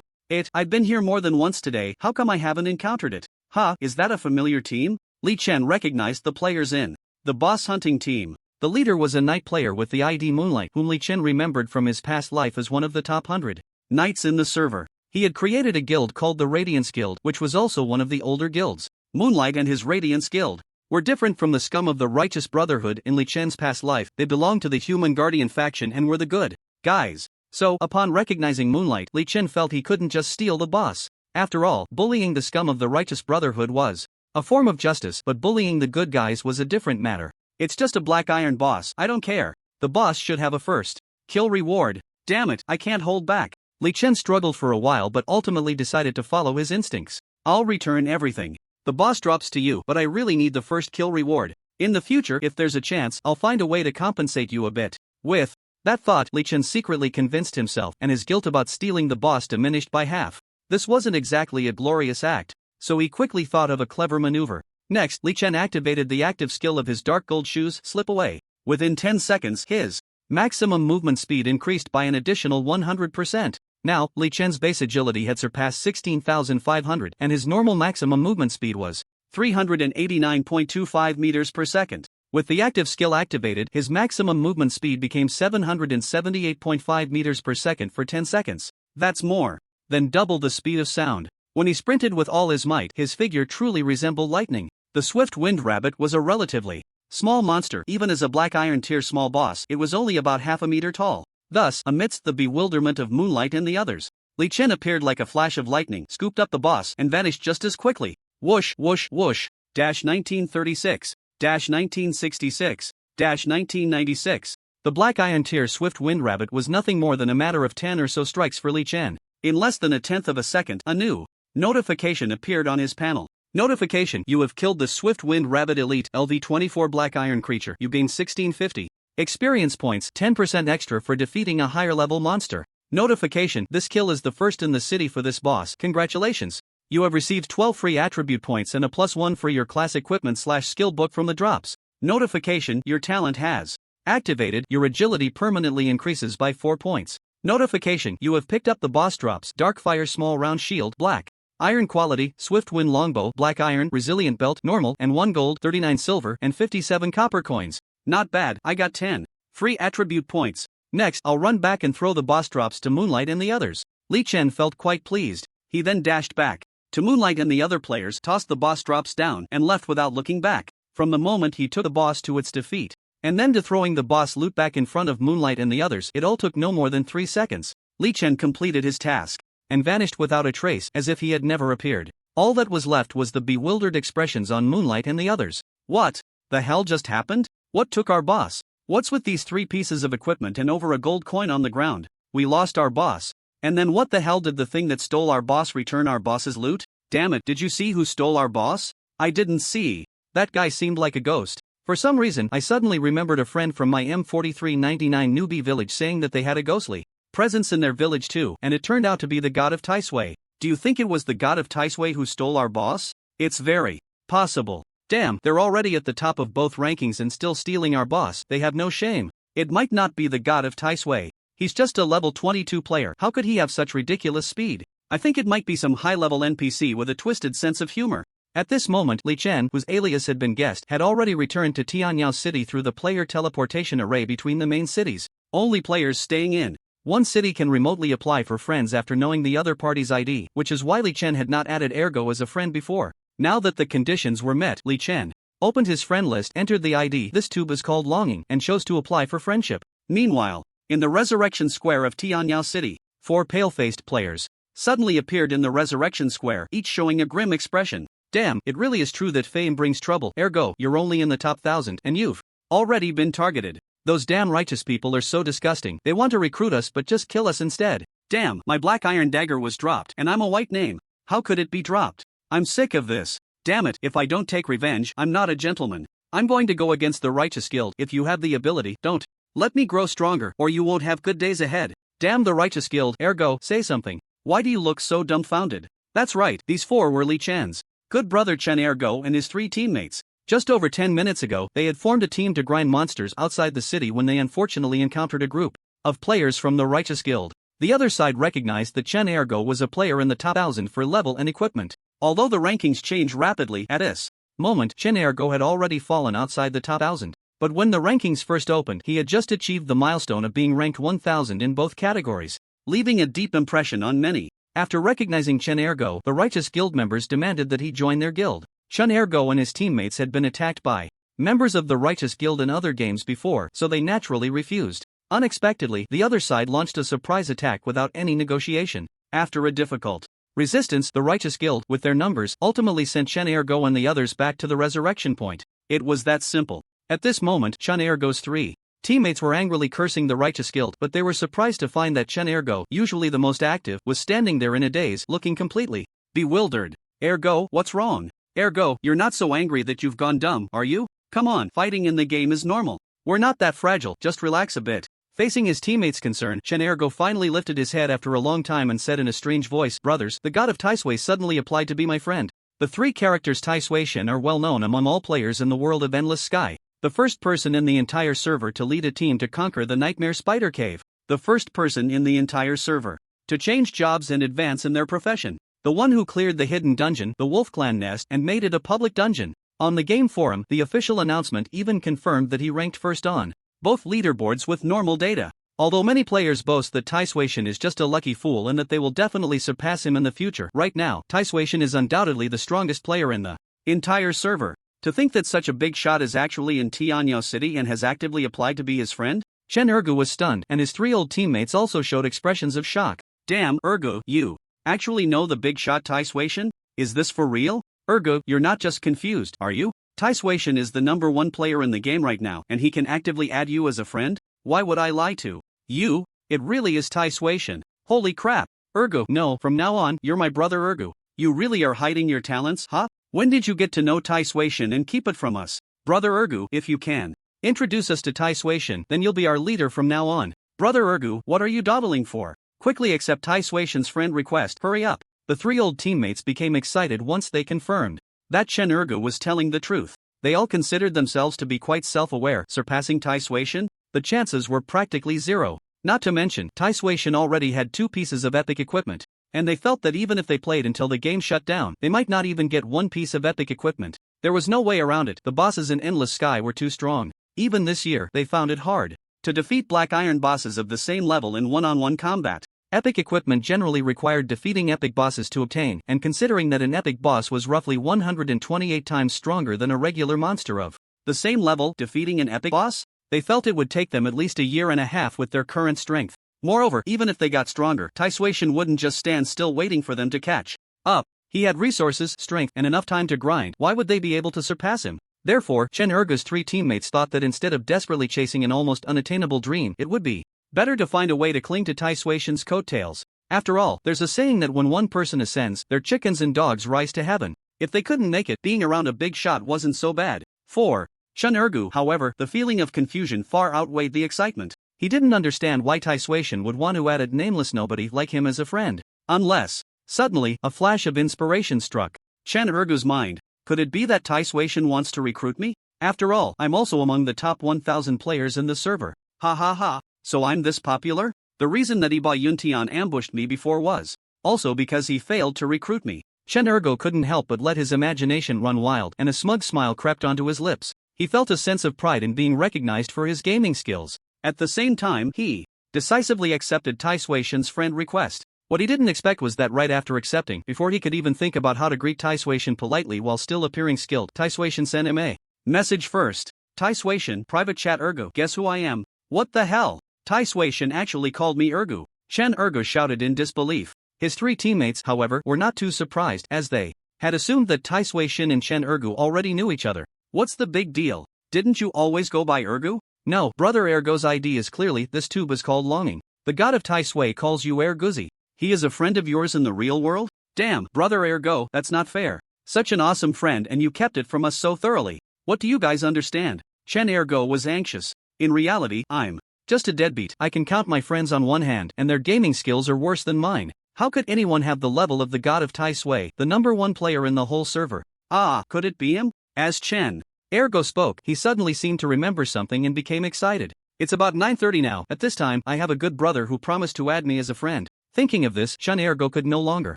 I've been here more than once today, how come I haven't encountered it? Huh, is that a familiar team? Li Chen recognized the players in the boss hunting team. The leader was a knight player with the ID Moonlight, whom Li Chen remembered from his past life as one of the top 100 knights in the server. He had created a guild called the Radiance Guild, which was also one of the older guilds. Moonlight and his Radiance Guild were different from the scum of the Righteous Brotherhood in Li Chen's past life. They belonged to the Human Guardian faction and were the good guys. So, upon recognizing Moonlight, Li Chen felt he couldn't just steal the boss. After all, bullying the scum of the Righteous Brotherhood was a form of justice, but bullying the good guys was a different matter. It's just a Black Iron boss, I don't care. The boss should have a first kill reward. Damn it, I can't hold back. Li Chen struggled for a while but ultimately decided to follow his instincts. I'll return everything. The boss drops to you, but I really need the first kill reward. In the future, if there's a chance, I'll find a way to compensate you a bit. With that thought, Li Chen secretly convinced himself, and his guilt about stealing the boss diminished by half. This wasn't exactly a glorious act, so he quickly thought of a clever maneuver. Next, Li Chen activated the active skill of his dark gold shoes, Slip Away. Within 10 seconds, his maximum movement speed increased by an additional 100%. Now, Li Chen's base agility had surpassed 16,500 and his normal maximum movement speed was 389.25 meters per second. With the active skill activated, his maximum movement speed became 778.5 meters per second for 10 seconds. That's more than double the speed of sound. When he sprinted with all his might, his figure truly resembled lightning. The Swift Wind Rabbit was a relatively small monster. Even as a Black Iron tier small boss, it was only about half a meter tall. Thus, amidst the bewilderment of Moonlight and the others, Li Chen appeared like a flash of lightning, scooped up the boss, and vanished just as quickly. Whoosh, whoosh, whoosh. 1936. 1966. 1996. The Black Iron tier Swift Wind Rabbit was nothing more than a matter of 10 or so strikes for Li Chen. In less than a tenth of a second, a new notification appeared on his panel. Notification: you have killed the Swift Wind Rabbit Elite LV-24 Black Iron creature. You gain 1650 experience points, 10% extra for defeating a higher level monster. Notification: this kill is the first in the city for this boss. Congratulations. You have received 12 free attribute points and a +1 for your class equipment/skill book from the drops. Notification: your talent has activated. Your agility permanently increases by 4 points. Notification: you have picked up the boss drops: Darkfire Small Round Shield Black Iron Quality, Swift Wind Longbow Black Iron Resilient Belt Normal, and 1 gold, 39 silver, and 57 copper coins. Not bad, I got 10 free attribute points. Next, I'll run back and throw the boss drops to Moonlight and the others. Li Chen felt quite pleased. He then dashed back to Moonlight and the other players, tossed the boss drops down, and left without looking back. From the moment he took the boss to its defeat, and then to throwing the boss loot back in front of Moonlight and the others, it all took no more than 3 seconds. Li Chen completed his task and vanished without a trace, as if he had never appeared. All that was left was the bewildered expressions on Moonlight and the others. What the hell just happened? What took our boss? What's with these 3 pieces of equipment and over a gold coin on the ground? We lost our boss. And then what the hell did the thing that stole our boss return our boss's loot? Damn it, did you see who stole our boss? I didn't see. That guy seemed like a ghost. For some reason, I suddenly remembered a friend from my M4399 newbie village saying that they had a ghostly presence in their village too, and it turned out to be the god of Taisui. Do you think it was the god of Taisui who stole our boss? It's very possible. Damn, they're already at the top of both rankings and still stealing our boss. They have no shame. It might not be the god of Taisui. He's just a level 22 player. How could he have such ridiculous speed? I think it might be some high-level NPC with a twisted sense of humor. At this moment, Li Chen, whose alias had been guessed, had already returned to Tianyao City through the player teleportation array between the main cities. Only players staying in One city can remotely apply for friends after knowing the other party's ID, which is why Li Chen had not added Ergo as a friend before. Now that the conditions were met, Li Chen opened his friend list, entered the ID this tube is called Longing, and chose to apply for friendship. Meanwhile, in the Resurrection Square of Tianyao City, 4 pale-faced players suddenly appeared in the Resurrection Square, each showing a grim expression. Damn, it really is true that fame brings trouble. Ergo, you're only in the top 1,000 and you've already been targeted. Those damn righteous people are so disgusting. They want to recruit us but just kill us instead. Damn, my black iron dagger was dropped and I'm a white name. How could it be dropped? I'm sick of this. Damn it, if I don't take revenge, I'm not a gentleman. I'm going to go against the Righteous Guild. If you have the ability, don't let me grow stronger or you won't have good days ahead. Damn the Righteous Guild. Ergo, say something. Why do you look so dumbfounded? That's right, these 4 were Li Chen's good brother Chen Ergo and his 3 teammates. Just over 10 minutes ago, they had formed a team to grind monsters outside the city when they unfortunately encountered a group of players from the Righteous Guild. The other side recognized that Chen Ergo was a player in the top 1,000 for level and equipment. Although the rankings change rapidly at this moment, Chen Ergo had already fallen outside the top 1,000. But when the rankings first opened, he had just achieved the milestone of being ranked 1,000 in both categories, leaving a deep impression on many. After recognizing Chen Ergo, the Righteous Guild members demanded that he join their guild. Chen Ergo and his teammates had been attacked by members of the Righteous Guild in other games before, so they naturally refused. Unexpectedly, the other side launched a surprise attack without any negotiation. After a difficult resistance, the Righteous Guild, with their numbers, ultimately sent Chen Ergo and the others back to the resurrection point. It was that simple. At this moment, Chen Ergo's 3 teammates were angrily cursing the Righteous Guild, but they were surprised to find that Chen Ergo, usually the most active, was standing there in a daze, looking completely bewildered. Ergo, what's wrong? Ergo, you're not so angry that you've gone dumb, are you? Come on, fighting in the game is normal. We're not that fragile, just relax a bit. Facing his teammates' concern, Chen Ergo finally lifted his head after a long time and said in a strange voice, "Brothers, the god of Taisui suddenly applied to be my friend." The 3 characters Taisui are well known among all players in the world of Endless Sky. The first person in the entire server to lead a team to conquer the Nightmare Spider Cave. The first person in the entire server to change jobs and advance in their profession. The one who cleared the hidden dungeon, the Wolf Clan nest, and made it a public dungeon. On the game forum, the official announcement even confirmed that he ranked first on both leaderboards with normal data. Although many players boast that Taisui is just a lucky fool and that they will definitely surpass him in the future, right now, Taisui is undoubtedly the strongest player in the entire server. To think that such a big shot is actually in Tianyao City and has actively applied to be his friend? Chen Ergo was stunned, and his 3 old teammates also showed expressions of shock. Damn, Ergo, you actually know the big shot Taisui? Is this for real? Ergo, you're not just confused, are you? Taisui is the number 1 player in the game right now, and he can actively add you as a friend? Why would I lie to you? It really is Taisui. Holy crap. Ergo, no, from now on, you're my brother Ergo. You really are hiding your talents, huh? When did you get to know Taisui and keep it from us? Brother Ergo, if you can introduce us to Taisui, then you'll be our leader from now on. Brother Ergo, what are you dawdling for? Quickly accept Taisui's friend request, hurry up. The 3 old teammates became excited once they confirmed that Chen Ergo was telling the truth. They all considered themselves to be quite self-aware. Surpassing Taisui? The chances were practically 0. Not to mention, Taisui already had 2 pieces of epic equipment, and they felt that even if they played until the game shut down, they might not even get 1 piece of epic equipment. There was no way around it. The bosses in Endless Sky were too strong. Even this year, they found it hard to defeat Black Iron bosses of the same level in one-on-one combat. Epic equipment generally required defeating epic bosses to obtain, and considering that an epic boss was roughly 128 times stronger than a regular monster of the same level, defeating an epic boss? They felt it would take them at least a year and a half with their current strength. Moreover, even if they got stronger, Taisui wouldn't just stand still waiting for them to catch up. He had resources, strength, and enough time to grind. Why would they be able to surpass him? Therefore, Chen Ergo's 3 teammates thought that instead of desperately chasing an almost unattainable dream, it would be better to find a way to cling to Taisui's coattails. After all, there's a saying that when one person ascends, their chickens and dogs rise to heaven. If they couldn't make it, being around a big shot wasn't so bad. 4. Chen Ergo, however, the feeling of confusion far outweighed the excitement. He didn't understand why Taisui would want to add a nameless nobody like him as a friend. Unless, suddenly, a flash of inspiration struck Chen Ergo's mind. Could it be that Taisui wants to recruit me? After all, I'm also among the top 1,000 players in the server. Ha ha ha, so I'm this popular? The reason that Iba Yuntian ambushed me before was also because he failed to recruit me. Chen Ergo couldn't help but let his imagination run wild, and a smug smile crept onto his lips. He felt a sense of pride in being recognized for his gaming skills. At the same time, he decisively accepted Tai Sui-shen's friend request. What he didn't expect was that right after accepting, before he could even think about how to greet Tai Sui-shen politely while still appearing skilled, Tai Sui-shen sent him a message first. Tai Sui-shen, private chat Ergo, guess who I am? What the hell? Tai Sui-shen actually called me Ergo. Chen Ergo shouted in disbelief. His three teammates, however, were not too surprised, as they had assumed that Tai Sui-shen and Chen Ergo already knew each other. What's the big deal? Didn't you always go by Ergo? No, brother Ergo's ID is clearly, this tube is called Longing. The god of Tai Sui calls you Erguzi. He is a friend of yours in the real world? Damn, brother Ergo, that's not fair. Such an awesome friend and you kept it from us so thoroughly. What do you guys understand? Chen Ergo was anxious. In reality, I'm just a deadbeat. I can count my friends on one hand and their gaming skills are worse than mine. How could anyone have the level of the god of Tai Sui, the #1 player in the whole server? Ah, could it be him? As Chen Ergo spoke, he suddenly seemed to remember something and became excited. It's about 9:30 now. At this time, I have a good brother who promised to add me as a friend. Thinking of this, Chen Ergo could no longer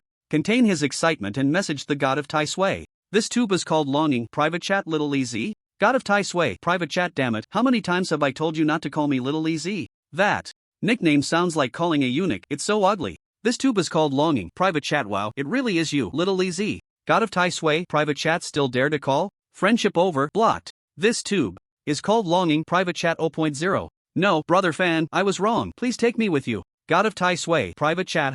contain his excitement and messaged the god of Tai Sui. This tube is called Longing, private chat Little EZ. God of Tai Sui, private chat, damn it, how many times have I told you not to call me Little EZ? That nickname sounds like calling a eunuch, it's so ugly. This tube is called Longing, private chat, wow, it really is you, Little EZ. God of Tai Sui, private chat, still dare to call? Friendship over, blocked. This tube is called Longing, private chat 0.0. No, brother fan, I was wrong, please take me with you. God of Tai Sui, private chat,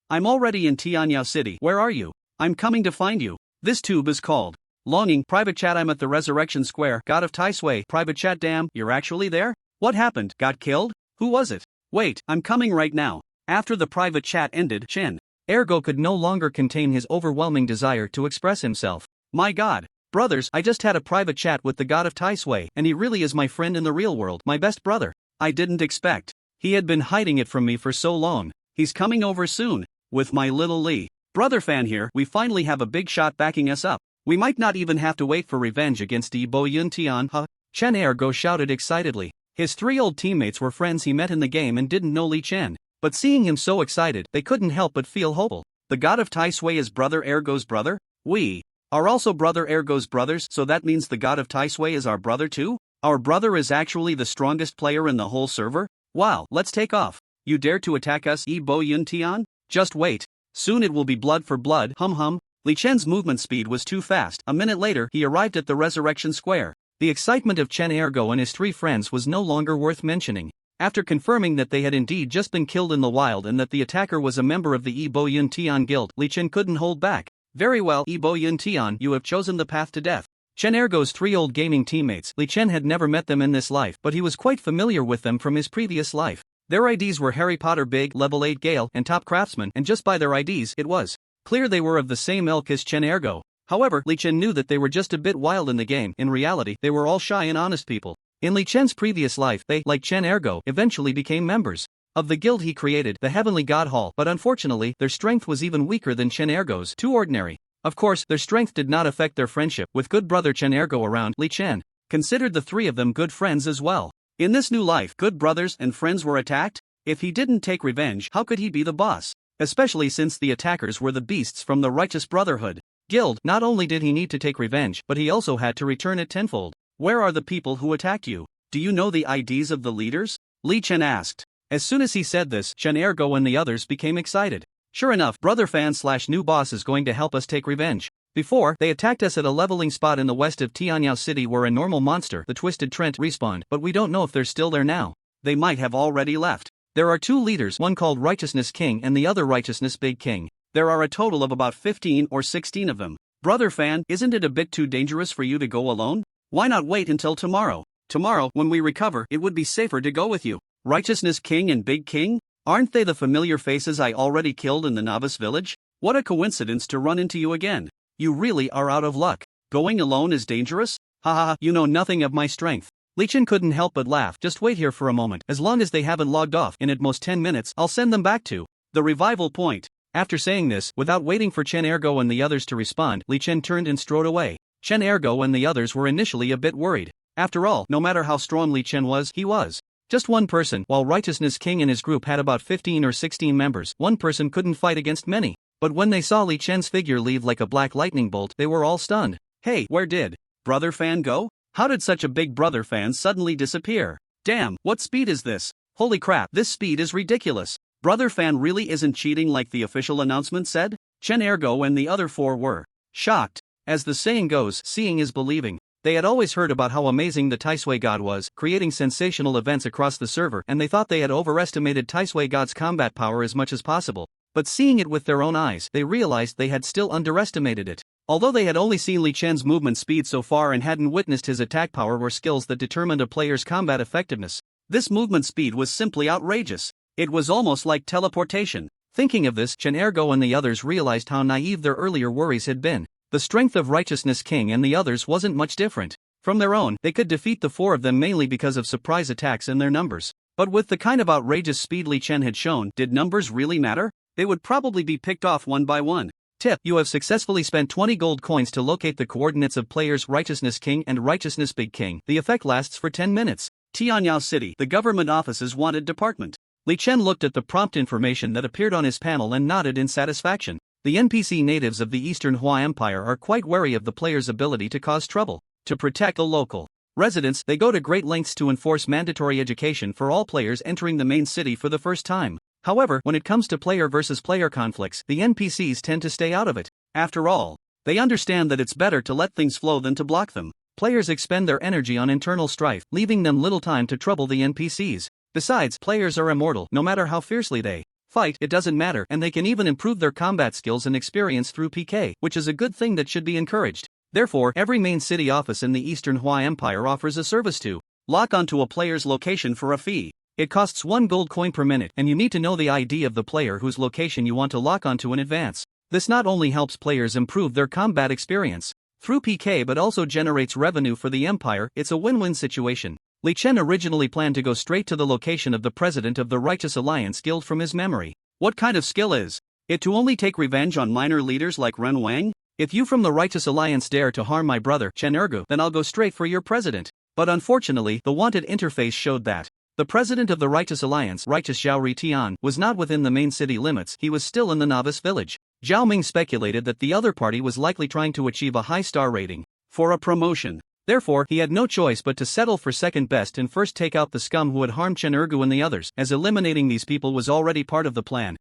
I'm already in Tianyao City, where are you? I'm coming to find you. This tube is called Longing, private chat, I'm at the Resurrection Square. God of Tai Sui, private chat, damn, you're actually there? What happened, got killed? Who was it? Wait, I'm coming right now. After the private chat ended, Chen Ergo could no longer contain his overwhelming desire to express himself. My god, brothers, I just had a private chat with the god of Tai Sui, and he really is my friend in the real world, my best brother. I didn't expect. He had been hiding it from me for so long. He's coming over soon. With my little Lee brother fan here, we finally have a big shot backing us up. We might not even have to wait for revenge against Yi Bo Yun Tian, huh? Chen Ergo shouted excitedly. His three old teammates were friends he met in the game and didn't know Li Chen. But seeing him so excited, they couldn't help but feel hopeful. The god of Tai Sui is brother Ergo's brother? We are also brother Ergo's brothers, so that means the god of Tai Sui is our brother too? Our brother is actually the strongest player in the whole server? Wow, let's take off. You dare to attack us, Yi Bo Yun Tian? Just wait. Soon it will be blood for blood, hum. Li Chen's movement speed was too fast. A minute later, he arrived at the Resurrection Square. The excitement of Chen Ergo and his three friends was no longer worth mentioning. After confirming that they had indeed just been killed in the wild and that the attacker was a member of the Yi Bo Yun Tian guild, Li Chen couldn't hold back. Very well, Yi Bo Yun Tian, you have chosen the path to death. Chen Ergo's three old gaming teammates, Li Chen had never met them in this life, but he was quite familiar with them from his previous life. Their IDs were Harry Potter Big, Level 8 Gale, and Top Craftsman, and just by their IDs, it was clear they were of the same ilk as Chen Ergo. However, Li Chen knew that they were just a bit wild in the game. In reality, they were all shy and honest people. In Li Chen's previous life, they, like Chen Ergo, eventually became members of the guild he created, the Heavenly God Hall, but unfortunately, their strength was even weaker than Chen Ergo's, too ordinary. Of course, their strength did not affect their friendship. With good brother Chen Ergo around, Li Chen considered the three of them good friends as well. In this new life, good brothers and friends were attacked? If he didn't take revenge, how could he be the boss? Especially since the attackers were the beasts from the Righteous Brotherhood guild. Not only did he need to take revenge, but he also had to return it tenfold. Where are the people who attacked you? Do you know the IDs of the leaders? Li Chen asked. As soon as he said this, Chen Ergo and the others became excited. Sure enough, brother fan / new boss is going to help us take revenge. Before, they attacked us at a leveling spot in the west of Tianyao City where a normal monster, the Twisted Trent, respawned, but we don't know if they're still there now. They might have already left. There are two leaders, one called Righteousness King and the other Righteousness Big King. There are a total of about 15 or 16 of them. Brother fan, isn't it a bit too dangerous for you to go alone? Why not wait until tomorrow? Tomorrow, when we recover, it would be safer to go with you. Righteousness King and Big King? Aren't they the familiar faces I already killed in the novice village? What a coincidence to run into you again. You really are out of luck. Going alone is dangerous? Haha, you know nothing of my strength. Li Chen couldn't help but laugh. Just wait here for a moment. As long as they haven't logged off in at most 10 minutes, I'll send them back to the revival point. After saying this, without waiting for Chen Ergo and the others to respond, Li Chen turned and strode away. Chen Ergo and the others were initially a bit worried. After all, no matter how strong Li Chen was, he was just one person, while Righteousness King and his group had about 15 or 16 members. One person couldn't fight against many. But when they saw Li Chen's figure leave like a black lightning bolt, they were all stunned. Hey, where did brother fan go? How did such a big brother fan suddenly disappear? Damn, what speed is this? Holy crap, this speed is ridiculous. Brother Fan really isn't cheating like the official announcement said? Chen Ergo and the other four were shocked. As the saying goes, seeing is believing. They had always heard about how amazing the Taisui god was, creating sensational events across the server, and they thought they had overestimated Taisui god's combat power as much as possible. But seeing it with their own eyes, they realized they had still underestimated it. Although they had only seen Li Chen's movement speed so far and hadn't witnessed his attack power or skills that determined a player's combat effectiveness, this movement speed was simply outrageous. It was almost like teleportation. Thinking of this, Chen Ergo and the others realized how naive their earlier worries had been. The strength of Righteousness King and the others wasn't much different. From their own, they could defeat the four of them mainly because of surprise attacks and their numbers. But with the kind of outrageous speed Li Chen had shown, did numbers really matter? They would probably be picked off one by one. Tip: you have successfully spent 20 gold coins to locate the coordinates of players Righteousness King and Righteousness Big King. The effect lasts for 10 minutes. Tianyao City, the government office's wanted department. Li Chen looked at the prompt information that appeared on his panel and nodded in satisfaction. The NPC natives of the Eastern Hua Empire are quite wary of the player's ability to cause trouble. To protect the local residents, they go to great lengths to enforce mandatory education for all players entering the main city for the first time. However, when it comes to player versus player conflicts, the NPCs tend to stay out of it. After all, they understand that it's better to let things flow than to block them. Players expend their energy on internal strife, leaving them little time to trouble the NPCs. Besides, players are immortal. No matter how fiercely they fight, it doesn't matter, and they can even improve their combat skills and experience through PK, which is a good thing that should be encouraged. Therefore, every main city office in the Eastern Hua Empire offers a service to lock onto a player's location for a fee. It costs 1 gold coin per minute, and you need to know the ID of the player whose location you want to lock onto in advance. This not only helps players improve their combat experience through PK but also generates revenue for the Empire. It's a win-win situation. Li Chen originally planned to go straight to the location of the president of the Righteous Alliance Guild from his memory. What kind of skill is it to only take revenge on minor leaders like Ren Wang? If you from the Righteous Alliance dare to harm my brother, Chen Ergu, then I'll go straight for your president. But unfortunately, the wanted interface showed that the president of the Righteous Alliance, Righteous Zhao Ritian, was not within the main city limits. He was still in the novice village. Zhao Ming speculated that the other party was likely trying to achieve a high star rating for a promotion. Therefore, he had no choice but to settle for second best and first take out the scum who had harmed Chen Ergu and the others, as eliminating these people was already part of the plan.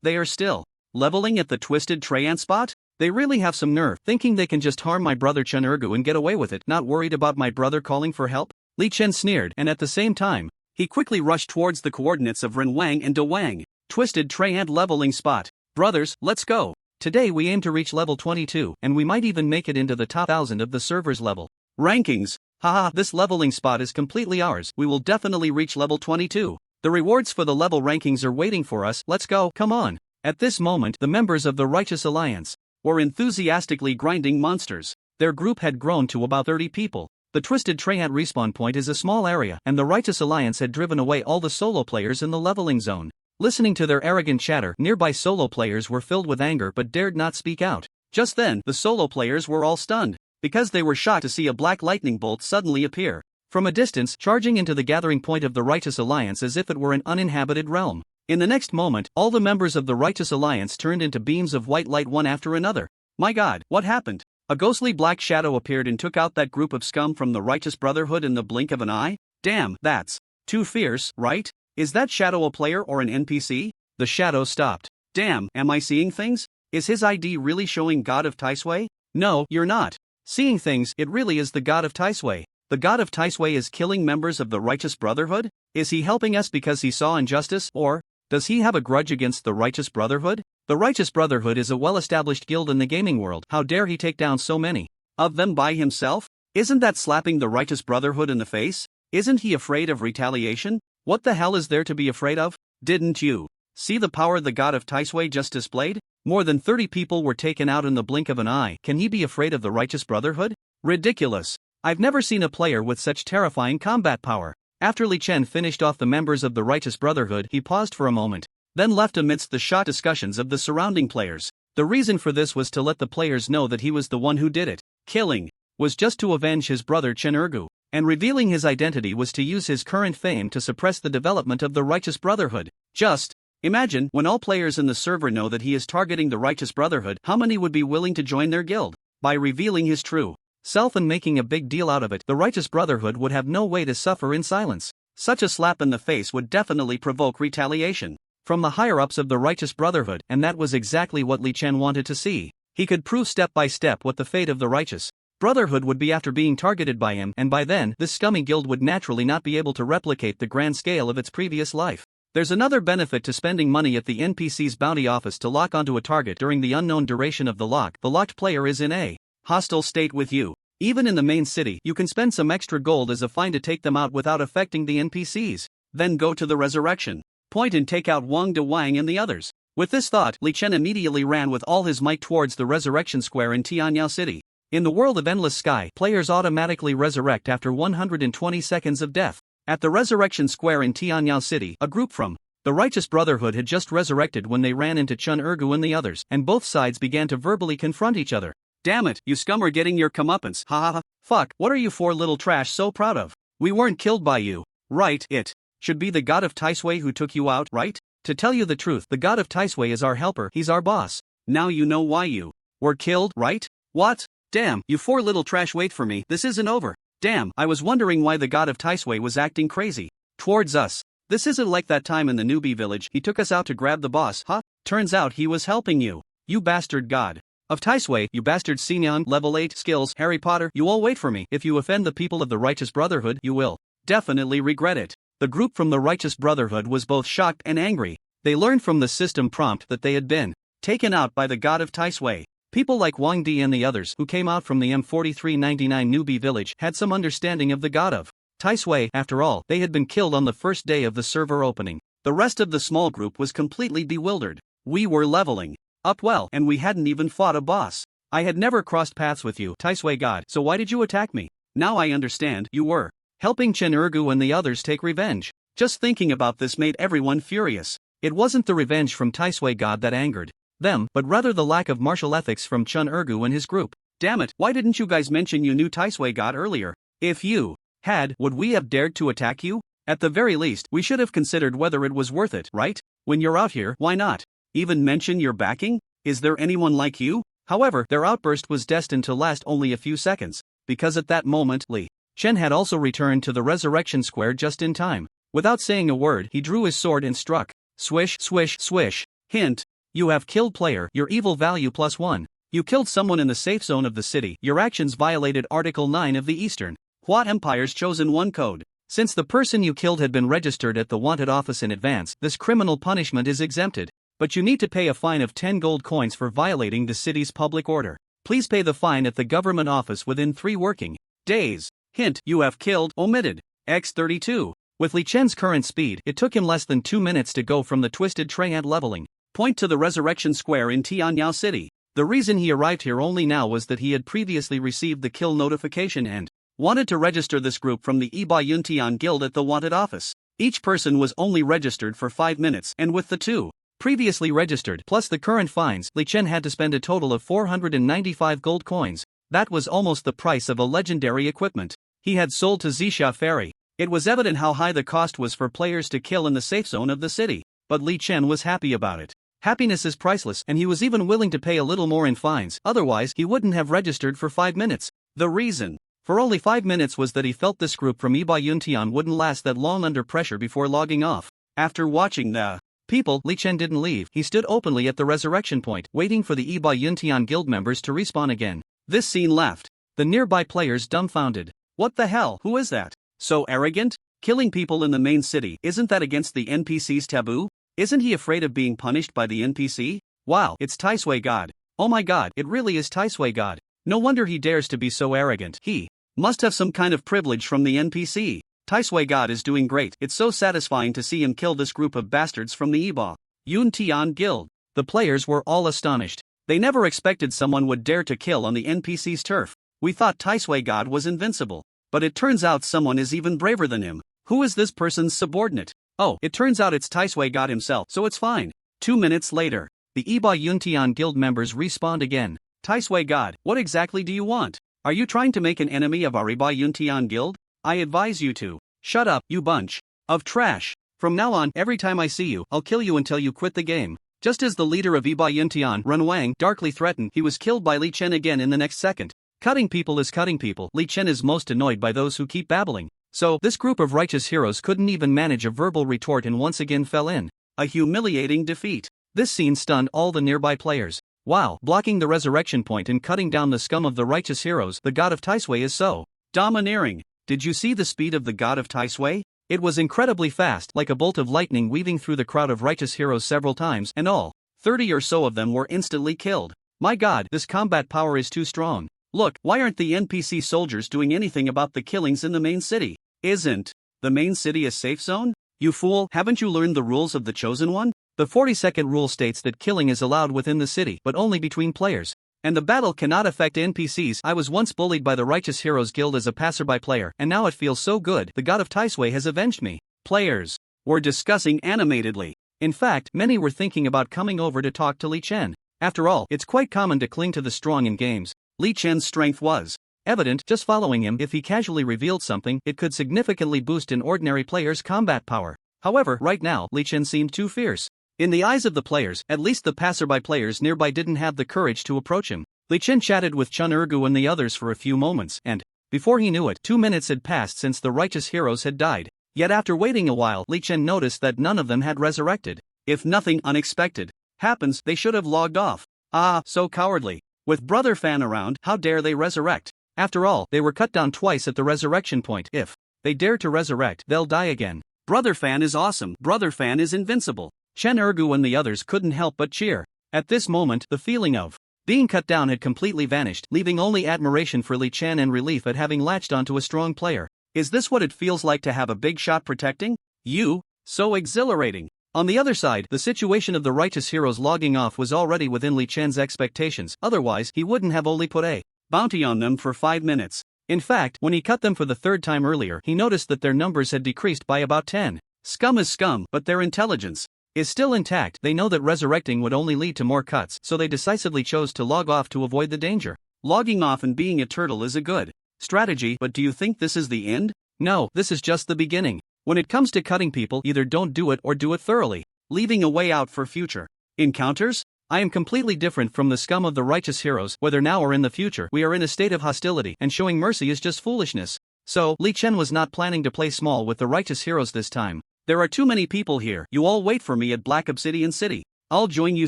They are still leveling at the Twisted Traian spot? They really have some nerve, thinking they can just harm my brother Chen Ergu and get away with it, not worried about my brother calling for help? Li Chen sneered, and at the same time, he quickly rushed towards the coordinates of Ren Wang and De Wang. Twisted Traian leveling spot. Brothers, let's go. Today we aim to reach level 22, and we might even make it into the top 1000 of the server's level rankings. Haha, this leveling spot is completely ours. We will definitely reach level 22. The rewards for the level rankings are waiting for us. Let's go, come on. At this moment, the members of the Righteous Alliance were enthusiastically grinding monsters. Their group had grown to about 30 people. The Twisted Traian respawn point is a small area, and the Righteous Alliance had driven away all the solo players in the leveling zone. Listening to their arrogant chatter, nearby solo players were filled with anger but dared not speak out. Just then, the solo players were all stunned, because they were shocked to see a black lightning bolt suddenly appear from a distance, charging into the gathering point of the Righteous Alliance as if it were an uninhabited realm. In the next moment, all the members of the Righteous Alliance turned into beams of white light one after another. My god, what happened? A ghostly black shadow appeared and took out that group of scum from the Righteous Brotherhood in the blink of an eye? Damn, that's too fierce, right? Is that shadow a player or an NPC? The shadow stopped. Damn, am I seeing things? Is his ID really showing God of Taisui? No, you're not seeing things. It really is the God of Taisui. The God of Taisui is killing members of the Righteous Brotherhood? Is he helping us because he saw injustice, or does he have a grudge against the Righteous Brotherhood? The Righteous Brotherhood is a well-established guild in the gaming world. How dare he take down so many of them by himself? Isn't that slapping the Righteous Brotherhood in the face? Isn't he afraid of retaliation? What the hell is there to be afraid of? Didn't you see the power the God of Taisui just displayed? More than 30 people were taken out in the blink of an eye. Can he be afraid of the Righteous Brotherhood? Ridiculous. I've never seen a player with such terrifying combat power. After Li Chen finished off the members of the Righteous Brotherhood, he paused for a moment, then left amidst the shot discussions of the surrounding players. The reason for this was to let the players know that he was the one who did it. Killing was just to avenge his brother Chen Ergu, and revealing his identity was to use his current fame to suppress the development of the Righteous Brotherhood. Just imagine, when all players in the server know that he is targeting the Righteous Brotherhood, how many would be willing to join their guild? By revealing his true self and making a big deal out of it, the Righteous Brotherhood would have no way to suffer in silence. Such a slap in the face would definitely provoke retaliation from the higher-ups of the Righteous Brotherhood, and that was exactly what Li Chen wanted to see. He could prove step by step what the fate of the Righteous Brotherhood would be after being targeted by him, and by then, this scummy guild would naturally not be able to replicate the grand scale of its previous life. There's another benefit to spending money at the NPC's bounty office to lock onto a target during the unknown duration of the lock. The locked player is in a hostile state with you. Even in the main city, you can spend some extra gold as a fine to take them out without affecting the NPCs. Then go to the resurrection point and take out Wang De Wang and the others. With this thought, Li Chen immediately ran with all his might towards the resurrection square in Tianyao City. In the world of Endless Sky, players automatically resurrect after 120 seconds of death. At the resurrection square in Tianyao City, a group from the Righteous Brotherhood had just resurrected when they ran into Chun Ergu and the others, and both sides began to verbally confront each other. Damn it, you scum are getting your comeuppance, ha ha ha. Fuck, what are you four little trash so proud of? We weren't killed by you, right? It should be the god of Taisui who took you out, right? To tell you the truth, the god of Taisui is our helper, he's our boss. Now you know why you were killed, right? What? Damn, you four little trash, wait for me, this isn't over. Damn, I was wondering why the god of Taisui was acting crazy towards us. This isn't like that time in the newbie village, he took us out to grab the boss, huh? Turns out he was helping you. You bastard god of Taisui, you bastard Sinyan, level 8 skills, Harry Potter, you all wait for me. If you offend the people of the Righteous Brotherhood, you will definitely regret it. The group from the Righteous Brotherhood was both shocked and angry. They learned from the system prompt that they had been taken out by the god of Taisui. People like Wang Di and the others who came out from the M4399 newbie village had some understanding of the god of Taisui. After all, they had been killed on the first day of the server opening. The rest of the small group was completely bewildered. We were leveling up well, and we hadn't even fought a boss. I had never crossed paths with you, Taisui god, so why did you attack me? Now I understand, you were helping Chen Ergu and the others take revenge. Just thinking about this made everyone furious. It wasn't the revenge from Taisui god that angered them, but rather the lack of martial ethics from Chun Ergu and his group. Damn it, why didn't you guys mention you knew Taisui god earlier? If you had, would we have dared to attack you? At the very least, we should have considered whether it was worth it, right? When you're out here, why not even mention your backing? Is there anyone like you? However, their outburst was destined to last only a few seconds, because at that moment, Li Chen had also returned to the resurrection square just in time. Without saying a word, he drew his sword and struck. Swish, swish, swish. Hint: you have killed player, your evil value +1. You killed someone in the safe zone of the city. Your actions violated Article 9 of the Eastern Hua Empire's Chosen One Code. Since the person you killed had been registered at the wanted office in advance, this criminal punishment is exempted. But you need to pay a fine of 10 gold coins for violating the city's public order. Please pay the fine at the government office within 3 working days. Hint: you have killed, omitted, X32. With Li Chen's current speed, it took him less than 2 minutes to go from the Twisted Triad leveling point to the Resurrection Square in Tianyao City. The reason he arrived here only now was that he had previously received the kill notification and wanted to register this group from the Iba Yuntian Guild at the wanted office. Each person was only registered for 5 minutes, and with the 2 previously registered plus the current fines, Li Chen had to spend a total of 495 gold coins. That was almost the price of a legendary equipment he had sold to Zixia Ferry. It was evident how high the cost was for players to kill in the safe zone of the city, but Li Chen was happy about it. Happiness is priceless, and he was even willing to pay a little more in fines, otherwise he wouldn't have registered for 5 minutes. The reason for only 5 minutes was that he felt this group from Iba Yuntian wouldn't last that long under pressure before logging off. After watching the people, Li Chen didn't leave. He stood openly at the resurrection point, waiting for the Iba Yuntian guild members to respawn again. This scene left the nearby players dumbfounded. What the hell, who is that? So arrogant? Killing people in the main city, isn't that against the NPC's taboo? Isn't he afraid of being punished by the NPC? Wow, it's Taisui God. Oh my god, it really is Taisui God. No wonder he dares to be so arrogant. He must have some kind of privilege from the NPC. Taisui God is doing great. It's so satisfying to see him kill this group of bastards from the Iba Yuntian Guild. The players were all astonished. They never expected someone would dare to kill on the NPC's turf. We thought Taisui God was invincible, but it turns out someone is even braver than him. Who is this person's subordinate? Oh, it turns out it's Taisui God himself, so it's fine. 2 minutes later, the Iba Yuntian Guild members respawned again. Taisui God, what exactly do you want? Are you trying to make an enemy of our Iba Yuntian Guild? I advise you to shut up, you bunch of trash. From now on, every time I see you, I'll kill you until you quit the game. Just as the leader of Iba Yuntian, Ren Wang, darkly threatened, he was killed by Li Chen again in the next second. Cutting people is cutting people. Li Chen is most annoyed by those who keep babbling. So, this group of righteous heroes couldn't even manage a verbal retort and once again fell in a humiliating defeat. This scene stunned all the nearby players. Wow, blocking the resurrection point and cutting down the scum of the righteous heroes, the god of Taisui is so domineering. Did you see the speed of the god of Taisui? It was incredibly fast, like a bolt of lightning weaving through the crowd of righteous heroes several times, and all 30 or so of them were instantly killed. My god, this combat power is too strong. Look, why aren't the NPC soldiers doing anything about the killings in the main city? Isn't the main city a safe zone? You fool, haven't you learned the rules of the Chosen One? The 42nd rule states that killing is allowed within the city, but only between players. And the battle cannot affect NPCs. I was once bullied by the Righteous Heroes Guild as a passerby player, and now it feels so good. The god of Taisui has avenged me. Players were discussing animatedly. In fact, many were thinking about coming over to talk to Li Chen. After all, it's quite common to cling to the strong in games. Li Chen's strength was evident just following him. If he casually revealed something, it could significantly boost an ordinary player's combat power. However, right now, Li Chen seemed too fierce. In the eyes of the players, at least the passerby players nearby didn't have the courage to approach him. Li Chen chatted with Chun Ergu and the others for a few moments, and, before he knew it, 2 minutes had passed since the righteous heroes had died. Yet after waiting a while, Li Chen noticed that none of them had resurrected. If nothing unexpected happens, they should have logged off. Ah, so cowardly. With Brother Fan around, how dare they resurrect? After all, they were cut down twice at the resurrection point. If they dare to resurrect, they'll die again. Brother Fan is awesome. Brother Fan is invincible. Chen Ergu and the others couldn't help but cheer. At this moment, the feeling of being cut down had completely vanished, leaving only admiration for Li Chen and relief at having latched onto a strong player. Is this what it feels like to have a big shot protecting you? So exhilarating. On the other side, the situation of the righteous heroes logging off was already within Li Chen's expectations, otherwise he wouldn't have only put a bounty on them for 5 minutes. In fact, when he cut them for the third time earlier, he noticed that their numbers had decreased by about 10. Scum is scum, but their intelligence is still intact. They know that resurrecting would only lead to more cuts, so they decisively chose to log off to avoid the danger. Logging off and being a turtle is a good strategy, but do you think this is the end? No, this is just the beginning. When it comes to cutting people, either don't do it or do it thoroughly, leaving a way out for future encounters. I am completely different from the scum of the righteous heroes. Whether now or in the future, we are in a state of hostility, and showing mercy is just foolishness. So, Li Chen was not planning to play small with the righteous heroes this time. There are too many people here. You all wait for me at Black Obsidian City. I'll join you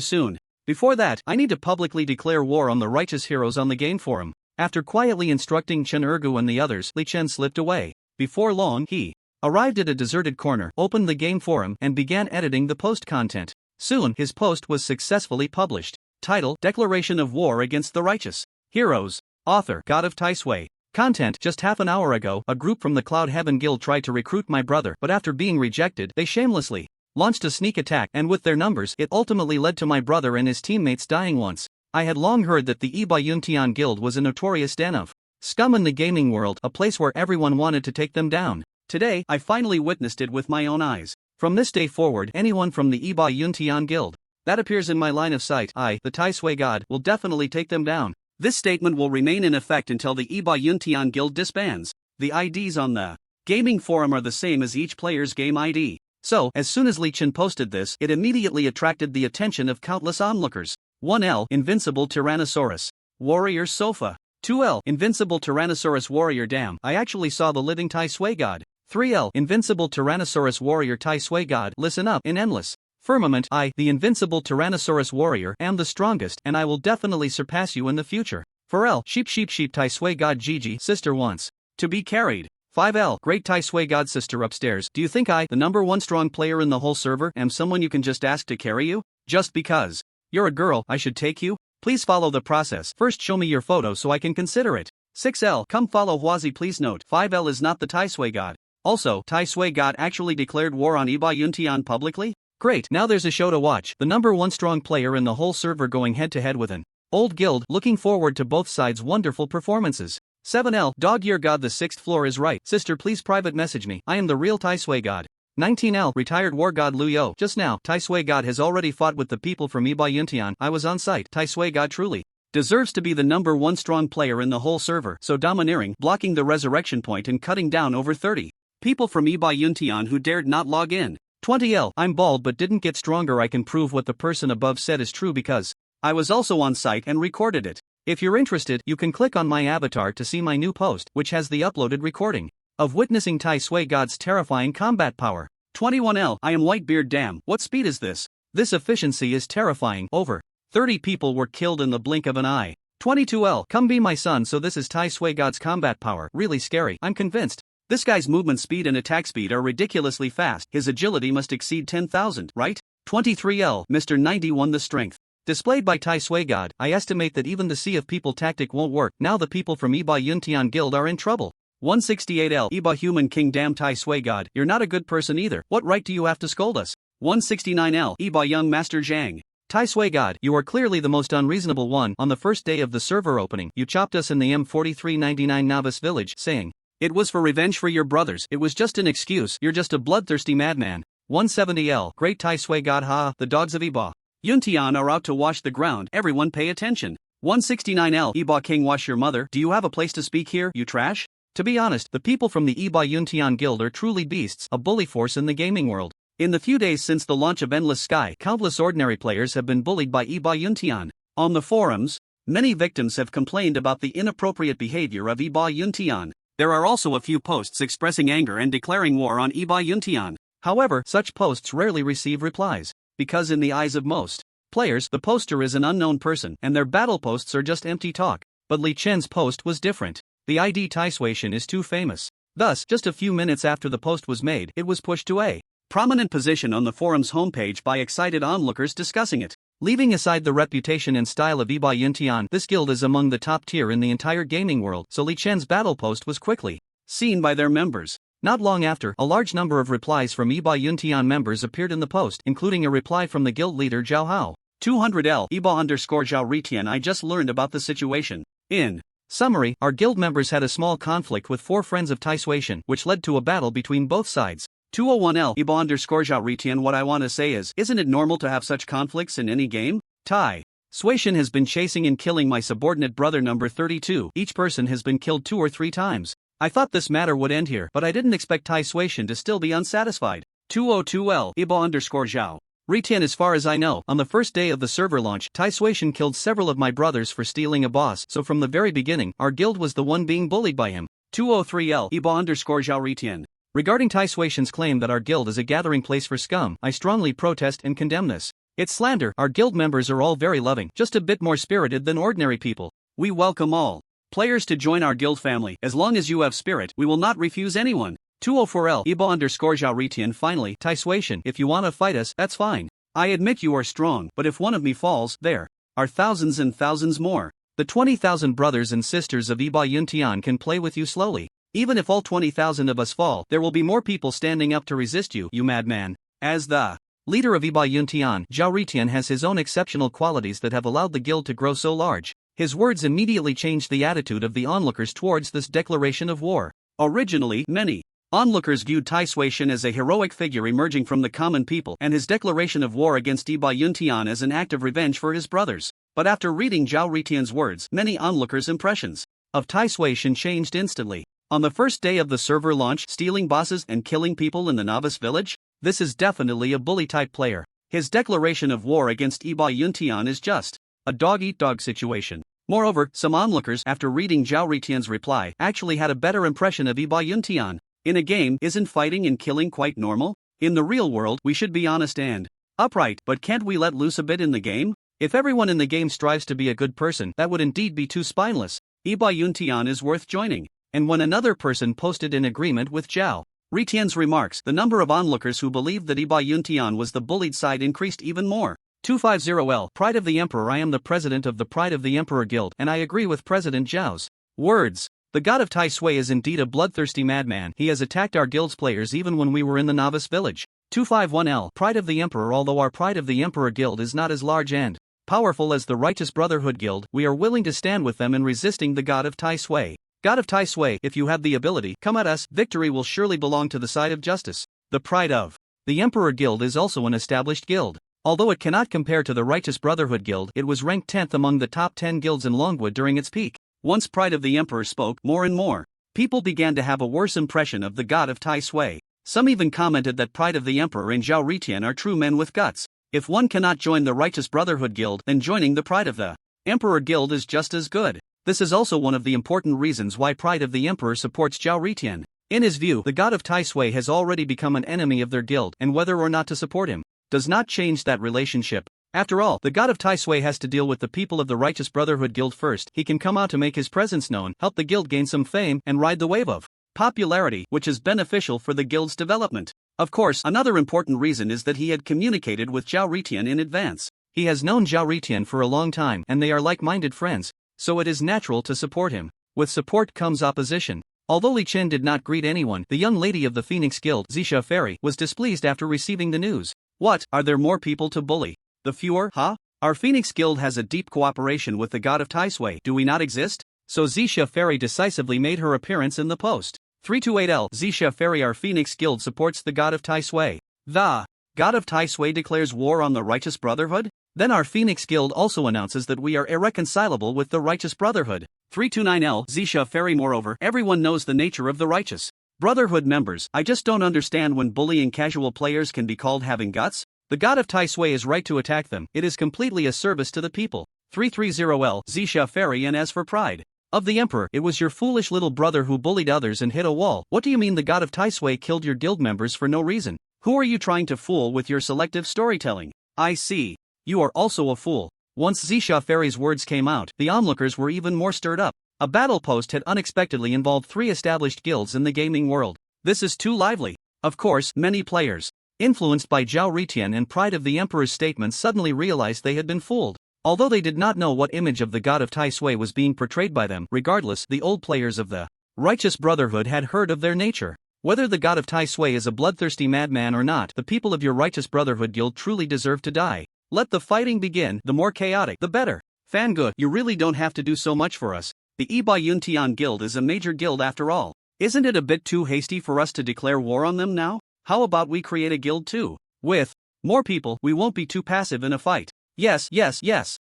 soon. Before that, I need to publicly declare war on the righteous heroes on the game forum. After quietly instructing Chen Ergu and the others, Li Chen slipped away. Before long, he arrived at a deserted corner, opened the game forum, and began editing the post content. Soon, his post was successfully published. Title: Declaration of War Against the Righteous Heroes. Author: God of Taisui. Content: just half an hour ago, a group from the Cloud Heaven Guild tried to recruit my brother, but after being rejected, they shamelessly launched a sneak attack, and with their numbers, it ultimately led to my brother and his teammates dying once. I had long heard that the Iba Yuntian Guild was a notorious den of scum in the gaming world, a place where everyone wanted to take them down. Today, I finally witnessed it with my own eyes. From this day forward, anyone from the Iba Yuntian Guild that appears in my line of sight, I, the Taisui God, will definitely take them down. This statement will remain in effect until the Iba Yuntian Guild disbands. The IDs on the gaming forum are the same as each player's game ID. So, as soon as Li Chen posted this, it immediately attracted the attention of countless onlookers. 1L, Invincible Tyrannosaurus Warrior Sofa. 2L, Invincible Tyrannosaurus Warrior. Damn, I actually saw the living Taisui God. 3L, Invincible Tyrannosaurus Warrior Taisui God. Listen up. In Endless Firmament, I, the Invincible Tyrannosaurus Warrior, am the strongest, and I will definitely surpass you in the future. 4L, Sheep Taisui God Gigi, sister wants to be carried. 5L, Great Taisui God sister upstairs. Do you think I, the #1 strong player in the whole server, am someone you can just ask to carry you? Just because you're a girl, I should take you? Please follow the process. First show me your photo so I can consider it. 6L, come follow Huazi. Please note, 5L is not the Taisui God. Also, Taisui God actually declared war on Iba Yuntian publicly? Great, now there's a show to watch. The #1 strong player in the whole server going head to head with an old guild. Looking forward to both sides' wonderful performances. 7L, Dog Year God, the 6th floor is right. Sister, please private message me. I am the real Taisui God. 19L, Retired War God Luyo. Just now, Taisui God has already fought with the people from Iba Yuntian. I was on site. Taisui God truly deserves to be the #1 strong player in the whole server. So domineering, blocking the resurrection point and cutting down over 30 people from Iba Yuntian who dared not log in. 20L, I'm bald but didn't get stronger. I can prove what the person above said is true because I was also on site and recorded it. If you're interested, you can click on my avatar to see my new post, which has the uploaded recording. of witnessing Tai Sui God's terrifying combat power. 21L. I am Whitebeard. Damn, what speed is this? This efficiency is terrifying. Over 30 people were killed in the blink of an eye. 22L. Come be my son. So this is Tai Sui God's combat power. Really scary. I'm convinced. This guy's movement speed and attack speed are ridiculously fast. His agility must exceed 10,000, right? 23L. Mr. 91. The strength displayed by Tai Sui God. I estimate that even the Sea of People tactic won't work. Now the people from Iba Yuntian Guild are in trouble. 168L. Iba Human King. Damn Tai Sui God, you're not a good person either. What right do you have to scold us? 169L. Iba Young Master Zhang. Tai Sui God, you are clearly the most unreasonable one. On the first day of the server opening, you chopped us in the M4399 novice village, saying it was for revenge for your brothers. It was just an excuse. You're just a bloodthirsty madman. 170L. Great Tai Sui God. Ha, the dogs of Iba Yuntian are out to wash the ground. Everyone pay attention. 169L. Iba King. Wash your mother. Do you have a place to speak here, you trash? To be honest, the people from the Iba Yuntian Guild are truly beasts, a bully force in the gaming world. In the few days since the launch of Endless Sky, countless ordinary players have been bullied by Iba Yuntian. On the forums, many victims have complained about the inappropriate behavior of Iba Yuntian. There are also a few posts expressing anger and declaring war on Iba Yuntian. However, such posts rarely receive replies, because in the eyes of most players, the poster is an unknown person and their battle posts are just empty talk. But Li Chen's post was different. The ID Taisuation is too famous. Thus, just a few minutes after the post was made, it was pushed to a prominent position on the forum's homepage by excited onlookers discussing it. Leaving aside the reputation and style of Iba Yuntian, this guild is among the top tier in the entire gaming world, so Li Chen's battle post was quickly seen by their members. Not long after, a large number of replies from Iba Yuntian members appeared in the post, including a reply from the guild leader Zhao Hao. 200L. Iba_Zhao Ritian. I just learned about the situation. In summary, our guild members had a small conflict with 4 friends of Taisuation, which led to a battle between both sides. 201L. Iba_Zhao Ritian. What I want to say is, isn't it normal to have such conflicts in any game? Tai Suation has been chasing and killing my subordinate brother number 32. Each person has been killed 2 or 3 times. I thought this matter would end here, but I didn't expect Tai Suation to still be unsatisfied. 202L. Iba_Zhao Ritian. As far as I know, on the first day of the server launch, Tai Suation killed several of my brothers for stealing a boss, so from the very beginning, our guild was the one being bullied by him. 203L. Iba_Zhao Ritian. Regarding Tai Suation's claim that our guild is a gathering place for scum, I strongly protest and condemn this. It's slander. Our guild members are all very loving, just a bit more spirited than ordinary people. We welcome all players to join our guild family. As long as you have spirit, we will not refuse anyone. 204L. Iba_Zhao Ritian. Finally, Tai Suation, if you want to fight us, that's fine. I admit you are strong, but if one of me falls, there are thousands and thousands more. The 20,000 brothers and sisters of Iba Yuntian can play with you slowly. Even if all 20,000 of us fall, there will be more people standing up to resist you, you madman. As the leader of Iba Yuntian, Zhao Ritian has his own exceptional qualities that have allowed the guild to grow so large. His words immediately changed the attitude of the onlookers towards this declaration of war. Originally, many onlookers viewed Tai Suation as a heroic figure emerging from the common people and his declaration of war against Iba Yuntian as an act of revenge for his brothers. But after reading Zhao Ritian's words, many onlookers' impressions of Tai Suation changed instantly. On the first day of the server launch, stealing bosses and killing people in the novice village? This is definitely a bully-type player. His declaration of war against Iba Yuntian is just a dog-eat-dog situation. Moreover, some onlookers, after reading Zhao Ritian's reply, actually had a better impression of Iba Yuntian. In a game, isn't fighting and killing quite normal? In the real world, we should be honest and upright, but can't we let loose a bit in the game? If everyone in the game strives to be a good person, that would indeed be too spineless. Iba Yuntian is worth joining. And when another person posted in agreement with Zhao Ritian's remarks, the number of onlookers who believed that Iba Yuntian was the bullied side increased even more. 250L. Pride of the Emperor. I am the president of the Pride of the Emperor Guild, and I agree with President Zhao's words. The god of Tai Sui is indeed a bloodthirsty madman. He has attacked our guild's players even when we were in the novice village. 251L. Pride of the Emperor. Although our Pride of the Emperor Guild is not as large and powerful as the Righteous Brotherhood Guild, we are willing to stand with them in resisting the god of Tai Sui. God of Tai Sui, if you have the ability, come at us. Victory will surely belong to the side of justice. The Pride of the Emperor Guild is also an established guild. Although it cannot compare to the Righteous Brotherhood Guild, it was ranked 10th among the top 10 guilds in Longwood during its peak. Once Pride of the Emperor spoke, more and more people began to have a worse impression of the god of Tai Sui. Some even commented that Pride of the Emperor and Zhao Ritian are true men with guts. If one cannot join the Righteous Brotherhood Guild, then joining the Pride of the Emperor Guild is just as good. This is also one of the important reasons why Pride of the Emperor supports Zhao Ritian. In his view, the god of Tai Sui has already become an enemy of their guild, and whether or not to support him does not change that relationship. After all, the god of Tai Sui has to deal with the people of the Righteous Brotherhood Guild first. He can come out to make his presence known, help the guild gain some fame, and ride the wave of popularity, which is beneficial for the guild's development. Of course, another important reason is that he had communicated with Zhao Ritian in advance. He has known Zhao Ritian for a long time, and they are like-minded friends, so it is natural to support him. With support comes opposition. Although Li Chen did not greet anyone, the young lady of the Phoenix Guild, Zisha Fairy, was displeased after receiving the news. What, are there more people to bully? The fewer, huh? Our Phoenix Guild has a deep cooperation with the god of Tai Sui, do we not exist? So Zisha Fairy decisively made her appearance in the post. 328L Zisha Fairy. Our Phoenix Guild supports the god of Tai Sui. The god of Tai Sui declares war on the Righteous Brotherhood? Then our Phoenix Guild also announces that we are irreconcilable with the Righteous Brotherhood. 329L Zisha Fairy. Moreover, everyone knows the nature of the Righteous Brotherhood members. I just don't understand when bullying casual players can be called having guts. The god of Tai Sui is right to attack them, it is completely a service to the people. 330L Zisha Fairy. And as for pride of the Emperor, it was your foolish little brother who bullied others and hit a wall. What do you mean the god of Tai Sui killed your guild members for no reason? Who are you trying to fool with your selective storytelling? I see. You are also a fool. Once Zisha Fairy's words came out, the onlookers were even more stirred up. A battle post had unexpectedly involved 3 established guilds in the gaming world. This is too lively. Of course, many players, influenced by Zhao Ritian and pride of the Emperor's statements, suddenly realized they had been fooled. Although they did not know what image of the god of Tai Sui was being portrayed by them, regardless, the old players of the Righteous Brotherhood had heard of their nature. Whether the god of Tai Sui is a bloodthirsty madman or not, the people of your Righteous Brotherhood Guild truly deserve to die. Let the fighting begin, the more chaotic, the better. Fangu, you really don't have to do so much for us. The Iba Yuntian Guild is a major guild after all. Isn't it a bit too hasty for us to declare war on them now? How about we create a guild too? With more people, we won't be too passive in a fight. Yes.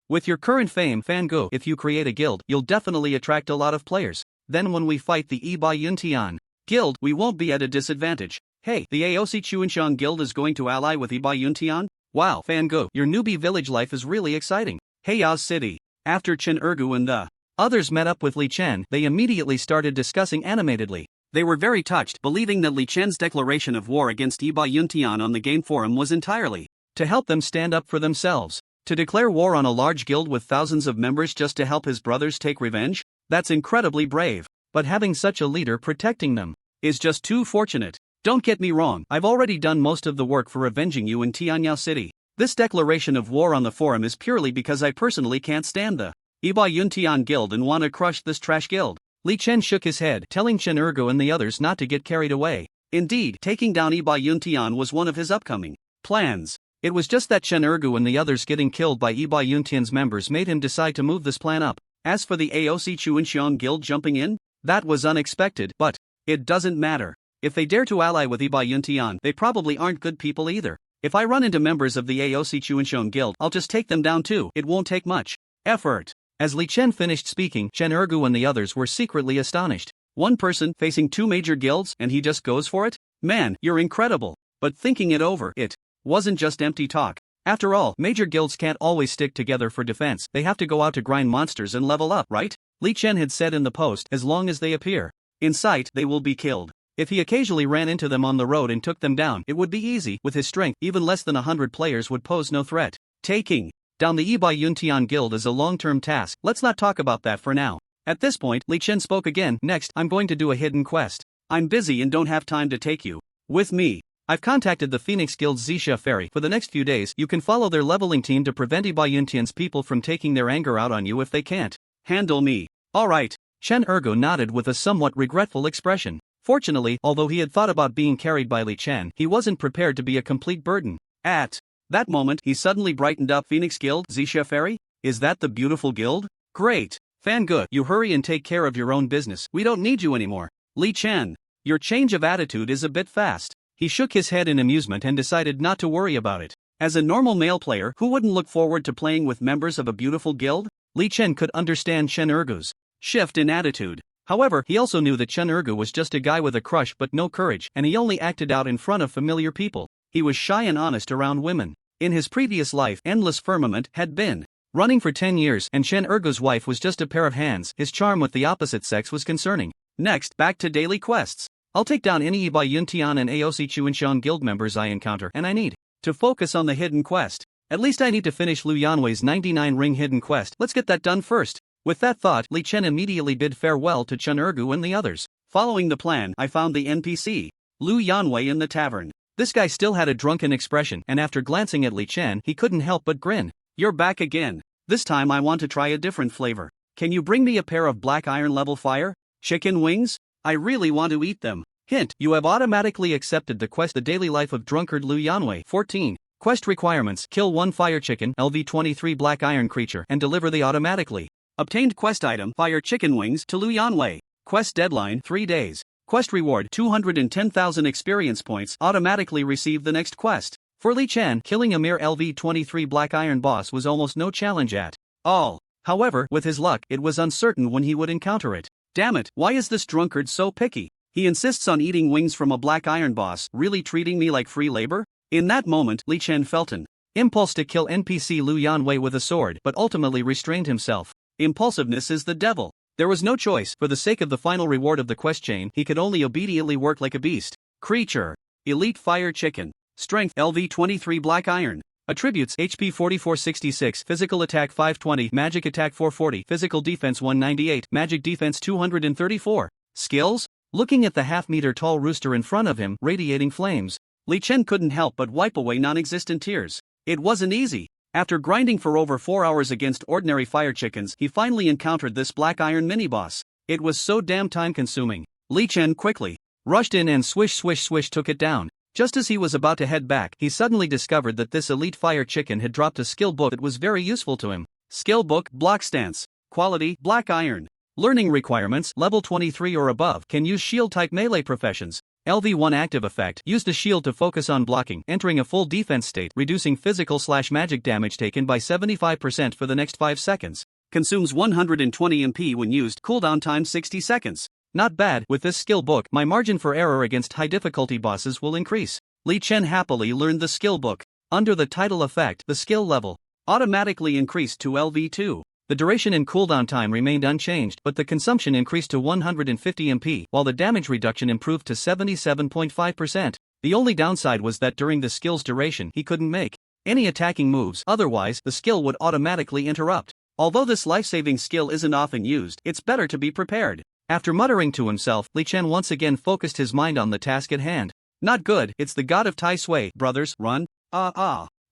With your current fame, Fangu, if you create a guild, you'll definitely attract a lot of players. Then when we fight the Iba Yuntian Guild, we won't be at a disadvantage. Hey, the AOC Chuanxiang Guild is going to ally with Iba Yuntian? Wow, Fangu, your newbie village life is really exciting. Heiyao City. After Chen Ergu and the others met up with Li Chen, they immediately started discussing animatedly. They were very touched, believing that Li Chen's declaration of war against Iba Yuntian on the game forum was entirely to help them stand up for themselves. To declare war on a large guild with thousands of members just to help his brothers take revenge? That's incredibly brave. But having such a leader protecting them is just too fortunate. Don't get me wrong, I've already done most of the work for avenging you in Tianyao City. This declaration of war on the forum is purely because I personally can't stand the Iba Yuntian Guild and want to crush this trash guild. Li Chen shook his head, telling Chen Ergu and the others not to get carried away. Indeed, taking down Iba Yuntian was one of his upcoming plans. It was just that Chen Ergu and the others getting killed by Iba Yuntian's members made him decide to move this plan up. As for the AOC Chuanxiang Guild jumping in, that was unexpected, but it doesn't matter. If they dare to ally with Iba Yuntian, they probably aren't good people either. If I run into members of the AOC Chuanxiang Guild, I'll just take them down too. It won't take much effort. As Li Chen finished speaking, Chen Ergu and the others were secretly astonished. One person facing 2 major guilds and he just goes for it? Man, you're incredible. But thinking it over, it wasn't just empty talk. After all, major guilds can't always stick together for defense. They have to go out to grind monsters and level up, right? Li Chen had said in the post, as long as they appear in sight, they will be killed. If he occasionally ran into them on the road and took them down, it would be easy. With his strength, even less than 100 players would pose no threat. Taking down the Iba Yuntian Guild is a long-term task. Let's not talk about that for now. At this point, Li Chen spoke again. Next, I'm going to do a hidden quest. I'm busy and don't have time to take you with me. I've contacted the Phoenix Guild's Zisha Fairy. For the next few days, you can follow their leveling team to prevent Iba Yuntian's people from taking their anger out on you if they can't handle me. Alright. Chen Ergu nodded with a somewhat regretful expression. Fortunately, although he had thought about being carried by Li Chen, he wasn't prepared to be a complete burden. At that moment, he suddenly brightened up. Phoenix Guild, Zisha Fairy? Is that the beautiful guild? Great. Fangu, you hurry and take care of your own business. We don't need you anymore. Li Chen, your change of attitude is a bit fast. He shook his head in amusement and decided not to worry about it. As a normal male player, who wouldn't look forward to playing with members of a beautiful guild? Li Chen could understand Chen Ergu's shift in attitude. However, he also knew that Chen Ergu was just a guy with a crush but no courage, and he only acted out in front of familiar people. He was shy and honest around women. In his previous life, Endless Firmament had been running for 10 years, and Chen Ergu's wife was just a pair of hands. His charm with the opposite sex was concerning. Next, back to daily quests. I'll take down any Ibai Yuntian and Aosi Chuinshan guild members I encounter, and I need to focus on the hidden quest. At least I need to finish Lu Yanwei's 99 ring hidden quest. Let's get that done first. With that thought, Li Chen immediately bid farewell to Chun Ergu and the others. Following the plan, I found the NPC, Lu Yanwei, in the tavern. This guy still had a drunken expression, and after glancing at Li Chen, he couldn't help but grin. You're back again. This time I want to try a different flavor. Can you bring me a pair of black iron level fire chicken wings? I really want to eat them. Hint, you have automatically accepted the quest The Daily Life of Drunkard Lu Yanwei. 14. Quest requirements: kill 1 fire chicken LV23 black iron creature and deliver the automatically obtained quest item fire chicken wings to Lu Yanwei. Quest deadline 3 days. Quest reward 210,000 experience points. Automatically receive the next quest. For Li Chen, killing a mere LV23 black iron boss was almost no challenge at all. However, with his luck, it was uncertain when he would encounter it. Damn it, why is this drunkard so picky? He insists on eating wings from a black iron boss, really treating me like free labor? In that moment, Li Chen felt an impulse to kill NPC Lu Yanwei with a sword, but ultimately restrained himself. Impulsiveness is the devil. There was no choice. For the sake of the final reward of the quest chain, he could only obediently work like a beast. Creature: Elite Fire Chicken. Strength: LV23 Black Iron. Attributes: HP 4466, Physical Attack 520, Magic Attack 440, Physical Defense 198, Magic Defense 234. Skills? Looking at the half-meter tall rooster in front of him, radiating flames, Li Chen couldn't help but wipe away non-existent tears. It wasn't easy. After grinding for over 4 hours against ordinary fire chickens, he finally encountered this black iron mini-boss. It was so damn time-consuming. Li Chen quickly rushed in and swish swish swish took it down. Just as he was about to head back, he suddenly discovered that this elite fire chicken had dropped a skill book that was very useful to him. Skill book: Block Stance. Quality: Black Iron. Learning requirements: level 23 or above. Can use shield-type melee professions. LV1 active effect: use the shield to focus on blocking, entering a full defense state, reducing physical/magic damage taken by 75% for the next 5 seconds. Consumes 120 MP when used. Cooldown time 60 seconds. Not bad. With this skill book, my margin for error against high difficulty bosses will increase. Li Chen happily learned the skill book. Under the title effect, the skill level automatically increased to LV2. The duration and cooldown time remained unchanged, but the consumption increased to 150 MP, while the damage reduction improved to 77.5%. The only downside was that during the skill's duration he couldn't make any attacking moves, otherwise the skill would automatically interrupt. Although this life-saving skill isn't often used, it's better to be prepared. After muttering to himself, Li Chen once again focused his mind on the task at hand. Not good, it's the god of Tai Sui. Brothers, run.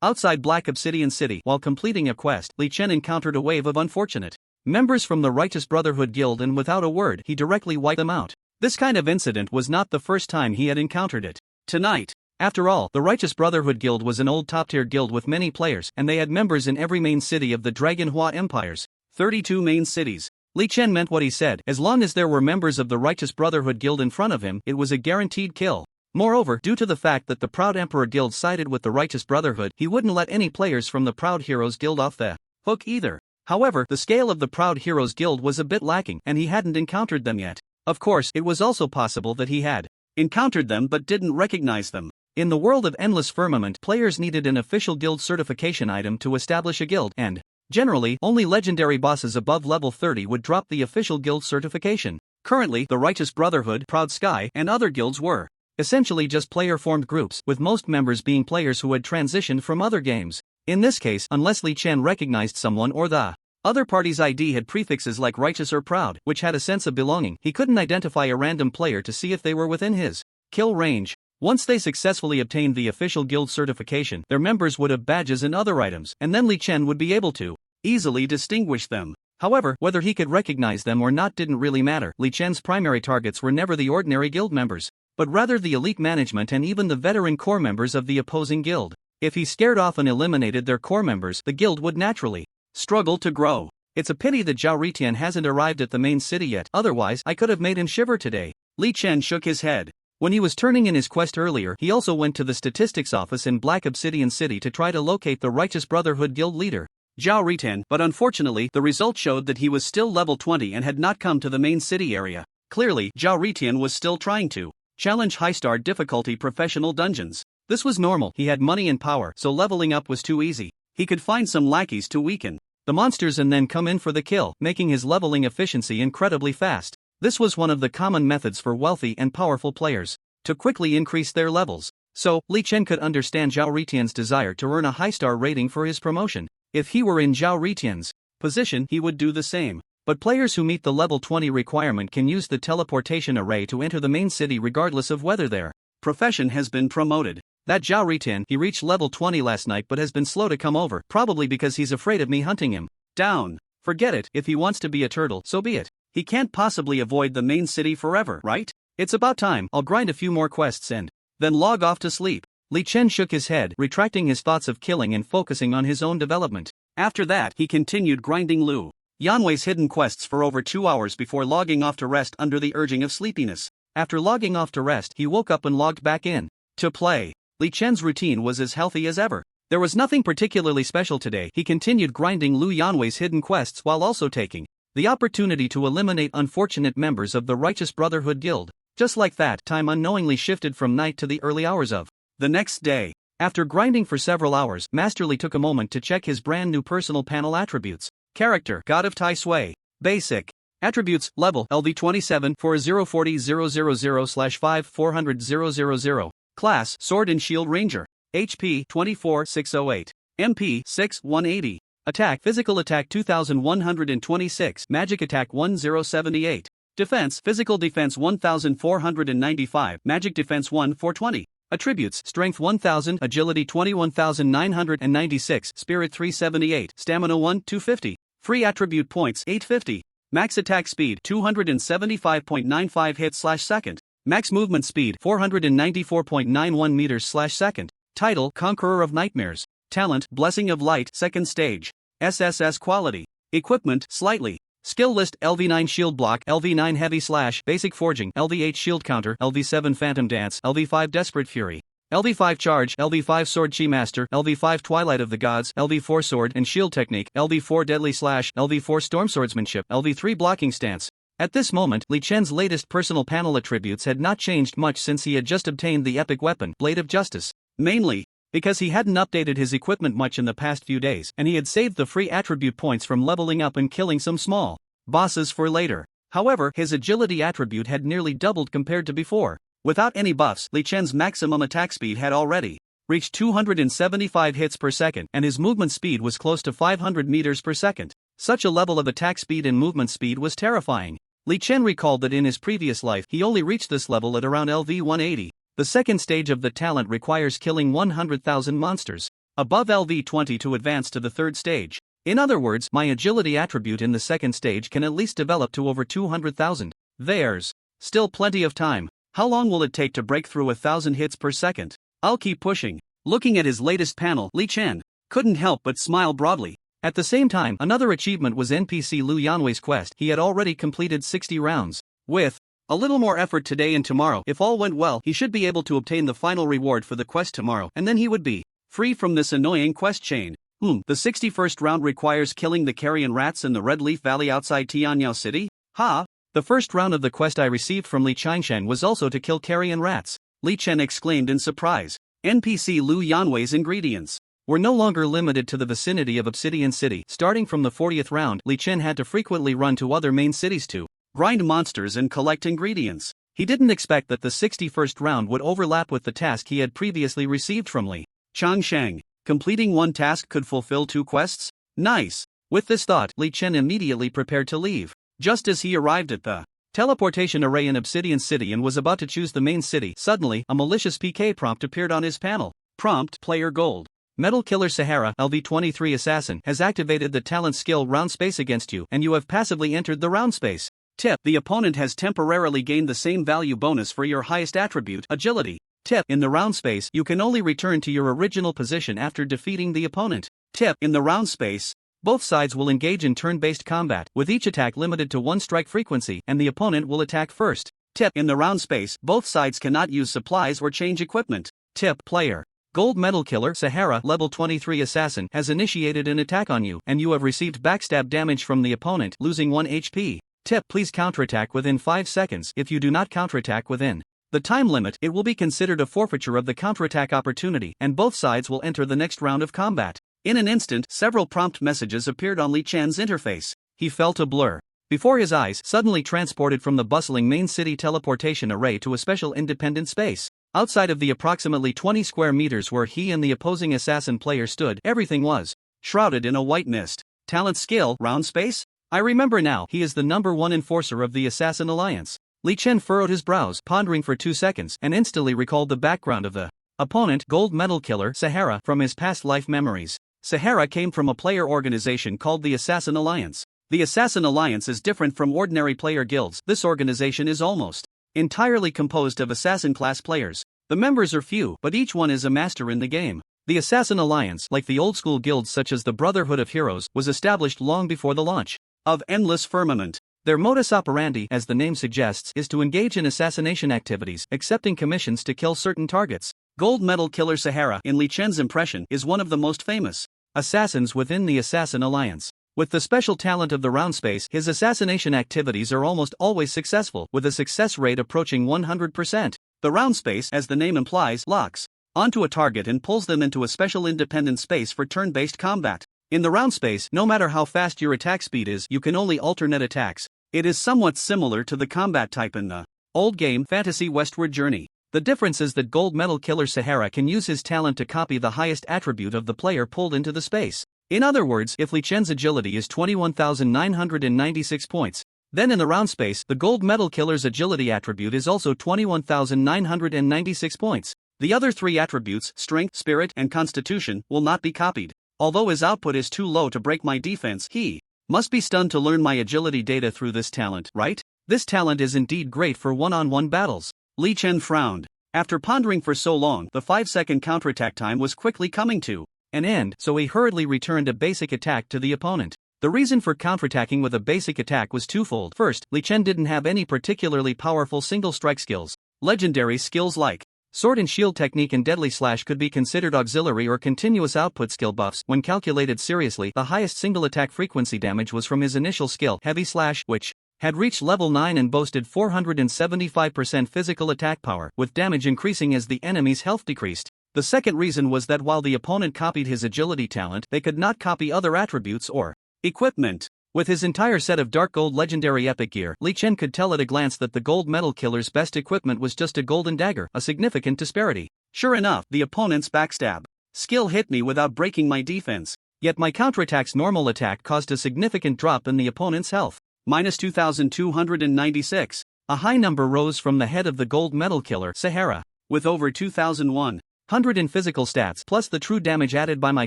Outside Black Obsidian City, while completing a quest, Li Chen encountered a wave of unfortunate members from the Righteous Brotherhood Guild, and without a word, he directly wiped them out. This kind of incident was not the first time he had encountered it. Tonight. After all, the Righteous Brotherhood Guild was an old top-tier guild with many players, and they had members in every main city of the Dragonhua Empire's 32 main cities. Li Chen meant what he said. As long as there were members of the Righteous Brotherhood Guild in front of him, it was a guaranteed kill. Moreover, due to the fact that the Proud Emperor Guild sided with the Righteous Brotherhood, he wouldn't let any players from the Proud Heroes Guild off the hook either. However, the scale of the Proud Heroes Guild was a bit lacking, and he hadn't encountered them yet. Of course, it was also possible that he had encountered them but didn't recognize them. In the world of Endless Firmament, players needed an official guild certification item to establish a guild, and generally, only legendary bosses above level 30 would drop the official guild certification. Currently, the Righteous Brotherhood, Proud Sky, and other guilds were essentially just player-formed groups, with most members being players who had transitioned from other games. In this case, unless Li Chen recognized someone or the other party's ID had prefixes like Righteous or Proud, which had a sense of belonging, he couldn't identify a random player to see if they were within his kill range. Once they successfully obtained the official guild certification, their members would have badges and other items, and then Li Chen would be able to easily distinguish them. However, whether he could recognize them or not didn't really matter. Li Chen's primary targets were never the ordinary guild members, but rather the elite management and even the veteran core members of the opposing guild. If he scared off and eliminated their core members, the guild would naturally struggle to grow. It's a pity that Zhao Ritian hasn't arrived at the main city yet, otherwise I could have made him shiver today. Li Chen shook his head. When he was turning in his quest earlier, he also went to the statistics office in Black Obsidian City to try to locate the Righteous Brotherhood Guild leader, Zhao Ritian, but unfortunately, the results showed that he was still level 20 and had not come to the main city area. Clearly, Zhao Ritian was still trying to challenge high-star difficulty professional dungeons. This was normal, he had money and power, so leveling up was too easy. He could find some lackeys to weaken the monsters and then come in for the kill, making his leveling efficiency incredibly fast. This was one of the common methods for wealthy and powerful players to quickly increase their levels. So, Li Chen could understand Zhao Ritian's desire to earn a high-star rating for his promotion. If he were in Zhao Ritian's position, he would do the same. But players who meet the level 20 requirement can use the teleportation array to enter the main city regardless of whether their profession has been promoted. That Zhao Ritian, he reached level 20 last night but has been slow to come over, probably because he's afraid of me hunting him down. Forget it, if he wants to be a turtle, so be it. He can't possibly avoid the main city forever, right? It's about time. I'll grind a few more quests and then log off to sleep. Li Chen shook his head, retracting his thoughts of killing and focusing on his own development. After that, he continued grinding Lu Yanwei's hidden quests for over 2 hours before logging off to rest under the urging of sleepiness. After logging off to rest, he woke up and logged back in to play. Li Chen's routine was as healthy as ever. There was nothing particularly special today. He continued grinding Lu Yanwei's hidden quests while also taking the opportunity to eliminate unfortunate members of the Righteous Brotherhood Guild. Just like that, time unknowingly shifted from night to the early hours of the next day. After grinding for several hours, Master Li took a moment to check his brand new personal panel attributes. Character, God of Tai Sui. Basic. Attributes, level, LV27, 404000/5400000. Class, Sword and Shield Ranger. HP, 24608. MP, 6180. Attack, Physical Attack 2126, Magic Attack 1078. Defense, Physical Defense 1495, Magic Defense 1420. Attributes, Strength 1000, Agility 21996, Spirit 378, Stamina 250. Free Attribute Points 850. Max Attack Speed 275.95 hits/second. Max Movement Speed 494.91 meters/second. Title, Conqueror of Nightmares. Talent, Blessing of Light, 2nd Stage. SSS Quality. Equipment, Slightly. Skill list, LV9 Shield Block, LV9 Heavy Slash, Basic Forging, LV8 Shield Counter, LV7 Phantom Dance, LV5 Desperate Fury, LV5 Charge, LV5 Sword Chi Master, LV5 Twilight of the Gods, LV4 Sword and Shield Technique, LV4 Deadly Slash, LV4 Storm Swordsmanship, LV3 Blocking Stance. At this moment, Li Chen's latest personal panel attributes had not changed much since he had just obtained the epic weapon, Blade of Justice. Mainly because he hadn't updated his equipment much in the past few days, and he had saved the free attribute points from leveling up and killing some small bosses for later. However, his agility attribute had nearly doubled compared to before. Without any buffs, Li Chen's maximum attack speed had already reached 275 hits per second, and his movement speed was close to 500 meters per second. Such a level of attack speed and movement speed was terrifying. Li Chen recalled that in his previous life he only reached this level at around LV 180. The second stage of the talent requires killing 100,000 monsters above LV 20 to advance to the third stage. In other words, my agility attribute in the second stage can at least develop to over 200,000. There's still plenty of time. How long will it take to break through 1,000 hits per second? I'll keep pushing. Looking at his latest panel, Li Chen couldn't help but smile broadly. At the same time, another achievement was NPC Lu Yanwei's quest. He had already completed 60 rounds. With a little more effort today and tomorrow, if all went well, he should be able to obtain the final reward for the quest tomorrow, and then he would be free from this annoying quest chain. The 61st round requires killing the carrion rats in the Red Leaf Valley outside Tianyao City? Ha! The first round of the quest I received from Li Qingshan was also to kill carrion rats. Li Chen exclaimed in surprise. NPC Lu Yanwei's ingredients were no longer limited to the vicinity of Obsidian City. Starting from the 40th round, Li Chen had to frequently run to other main cities to grind monsters and collect ingredients. He didn't expect that the 61st round would overlap with the task he had previously received from Li Qingshan. Completing one task could fulfill 2 quests? Nice! With this thought, Li Chen immediately prepared to leave. Just as he arrived at the teleportation array in Obsidian City and was about to choose the main city, suddenly, a malicious PK prompt appeared on his panel. Prompt, Player Gold. Metal Killer Sahara, LV23 Assassin, has activated the talent skill Round Space against you, and you have passively entered the round space. Tip, the opponent has temporarily gained the same value bonus for your highest attribute, Agility. Tip, in the round space, you can only return to your original position after defeating the opponent. Tip, in the round space, both sides will engage in turn-based combat, with each attack limited to 1 strike frequency, and the opponent will attack first. Tip, in the round space, both sides cannot use supplies or change equipment. Tip, Player Gold Metal Killer Sahara Level 23 Assassin has initiated an attack on you, and you have received backstab damage from the opponent, losing 1 HP. Tip, please counterattack within 5 seconds. If you do not counterattack within the time limit, it will be considered a forfeiture of the counterattack opportunity, and both sides will enter the next round of combat. In an instant, several prompt messages appeared on Li Chen's interface. He felt a blur. before his eyes suddenly transported from the bustling main city teleportation array to a special independent space. Outside of the approximately 20 square meters where he and the opposing assassin player stood, everything was shrouded in a white mist. Talent skill, round space? I remember now, he is the #1 enforcer of the Assassin Alliance. Li Chen furrowed his brows, pondering for 2 seconds, and instantly recalled the background of the opponent, gold medal killer Sahara, from his past life memories. Sahara came from a player organization called the Assassin Alliance. The Assassin Alliance is different from ordinary player guilds. This organization is almost entirely composed of assassin class players. The members are few, but each one is a master in the game. The Assassin Alliance, like the old-school guilds such as the Brotherhood of Heroes, was established long before the launch of Endless Firmament. Their modus operandi, as the name suggests, is to engage in assassination activities, accepting commissions to kill certain targets. Gold medal killer Sahara, in Li Chen's impression, is one of the most famous assassins within the Assassin Alliance. With the special talent of the round space, his assassination activities are almost always successful, with a success rate approaching 100%. The round space, as the name implies, locks onto a target and pulls them into a special independent space for turn-based combat. In the round space, no matter how fast your attack speed is, you can only alternate attacks. It is somewhat similar to the combat type in the old game Fantasy Westward Journey. The difference is that gold medal killer Sahara can use his talent to copy the highest attribute of the player pulled into the space. In other words, if Li Chen's agility is 21,996 points, then in the round space, the gold medal killer's agility attribute is also 21,996 points. The other 3 attributes, strength, spirit, and constitution, will not be copied. Although his output is too low to break my defense, he must be stunned to learn my agility data through this talent, right? This talent is indeed great for one-on-one battles. Li Chen frowned. After pondering for so long, the 5-second counterattack time was quickly coming to an end, so he hurriedly returned a basic attack to the opponent. The reason for counterattacking with a basic attack was twofold. First, Li Chen didn't have any particularly powerful single-strike skills. Legendary skills like Sword and Shield Technique and Deadly Slash could be considered auxiliary or continuous output skill buffs. When calculated seriously, the highest single attack frequency damage was from his initial skill, Heavy Slash, which had reached level 9 and boasted 475% physical attack power, with damage increasing as the enemy's health decreased. The second reason was that while the opponent copied his agility talent, they could not copy other attributes or equipment. With his entire set of dark gold legendary epic gear, Li Chen could tell at a glance that the gold medal killer's best equipment was just a golden dagger, a significant disparity. Sure enough, the opponent's backstab skill hit me without breaking my defense. Yet my counterattack's normal attack caused a significant drop in the opponent's health. Minus 2,296. A high number rose from the head of the gold medal killer, Sahara. With over 2,100 in physical stats, plus the true damage added by my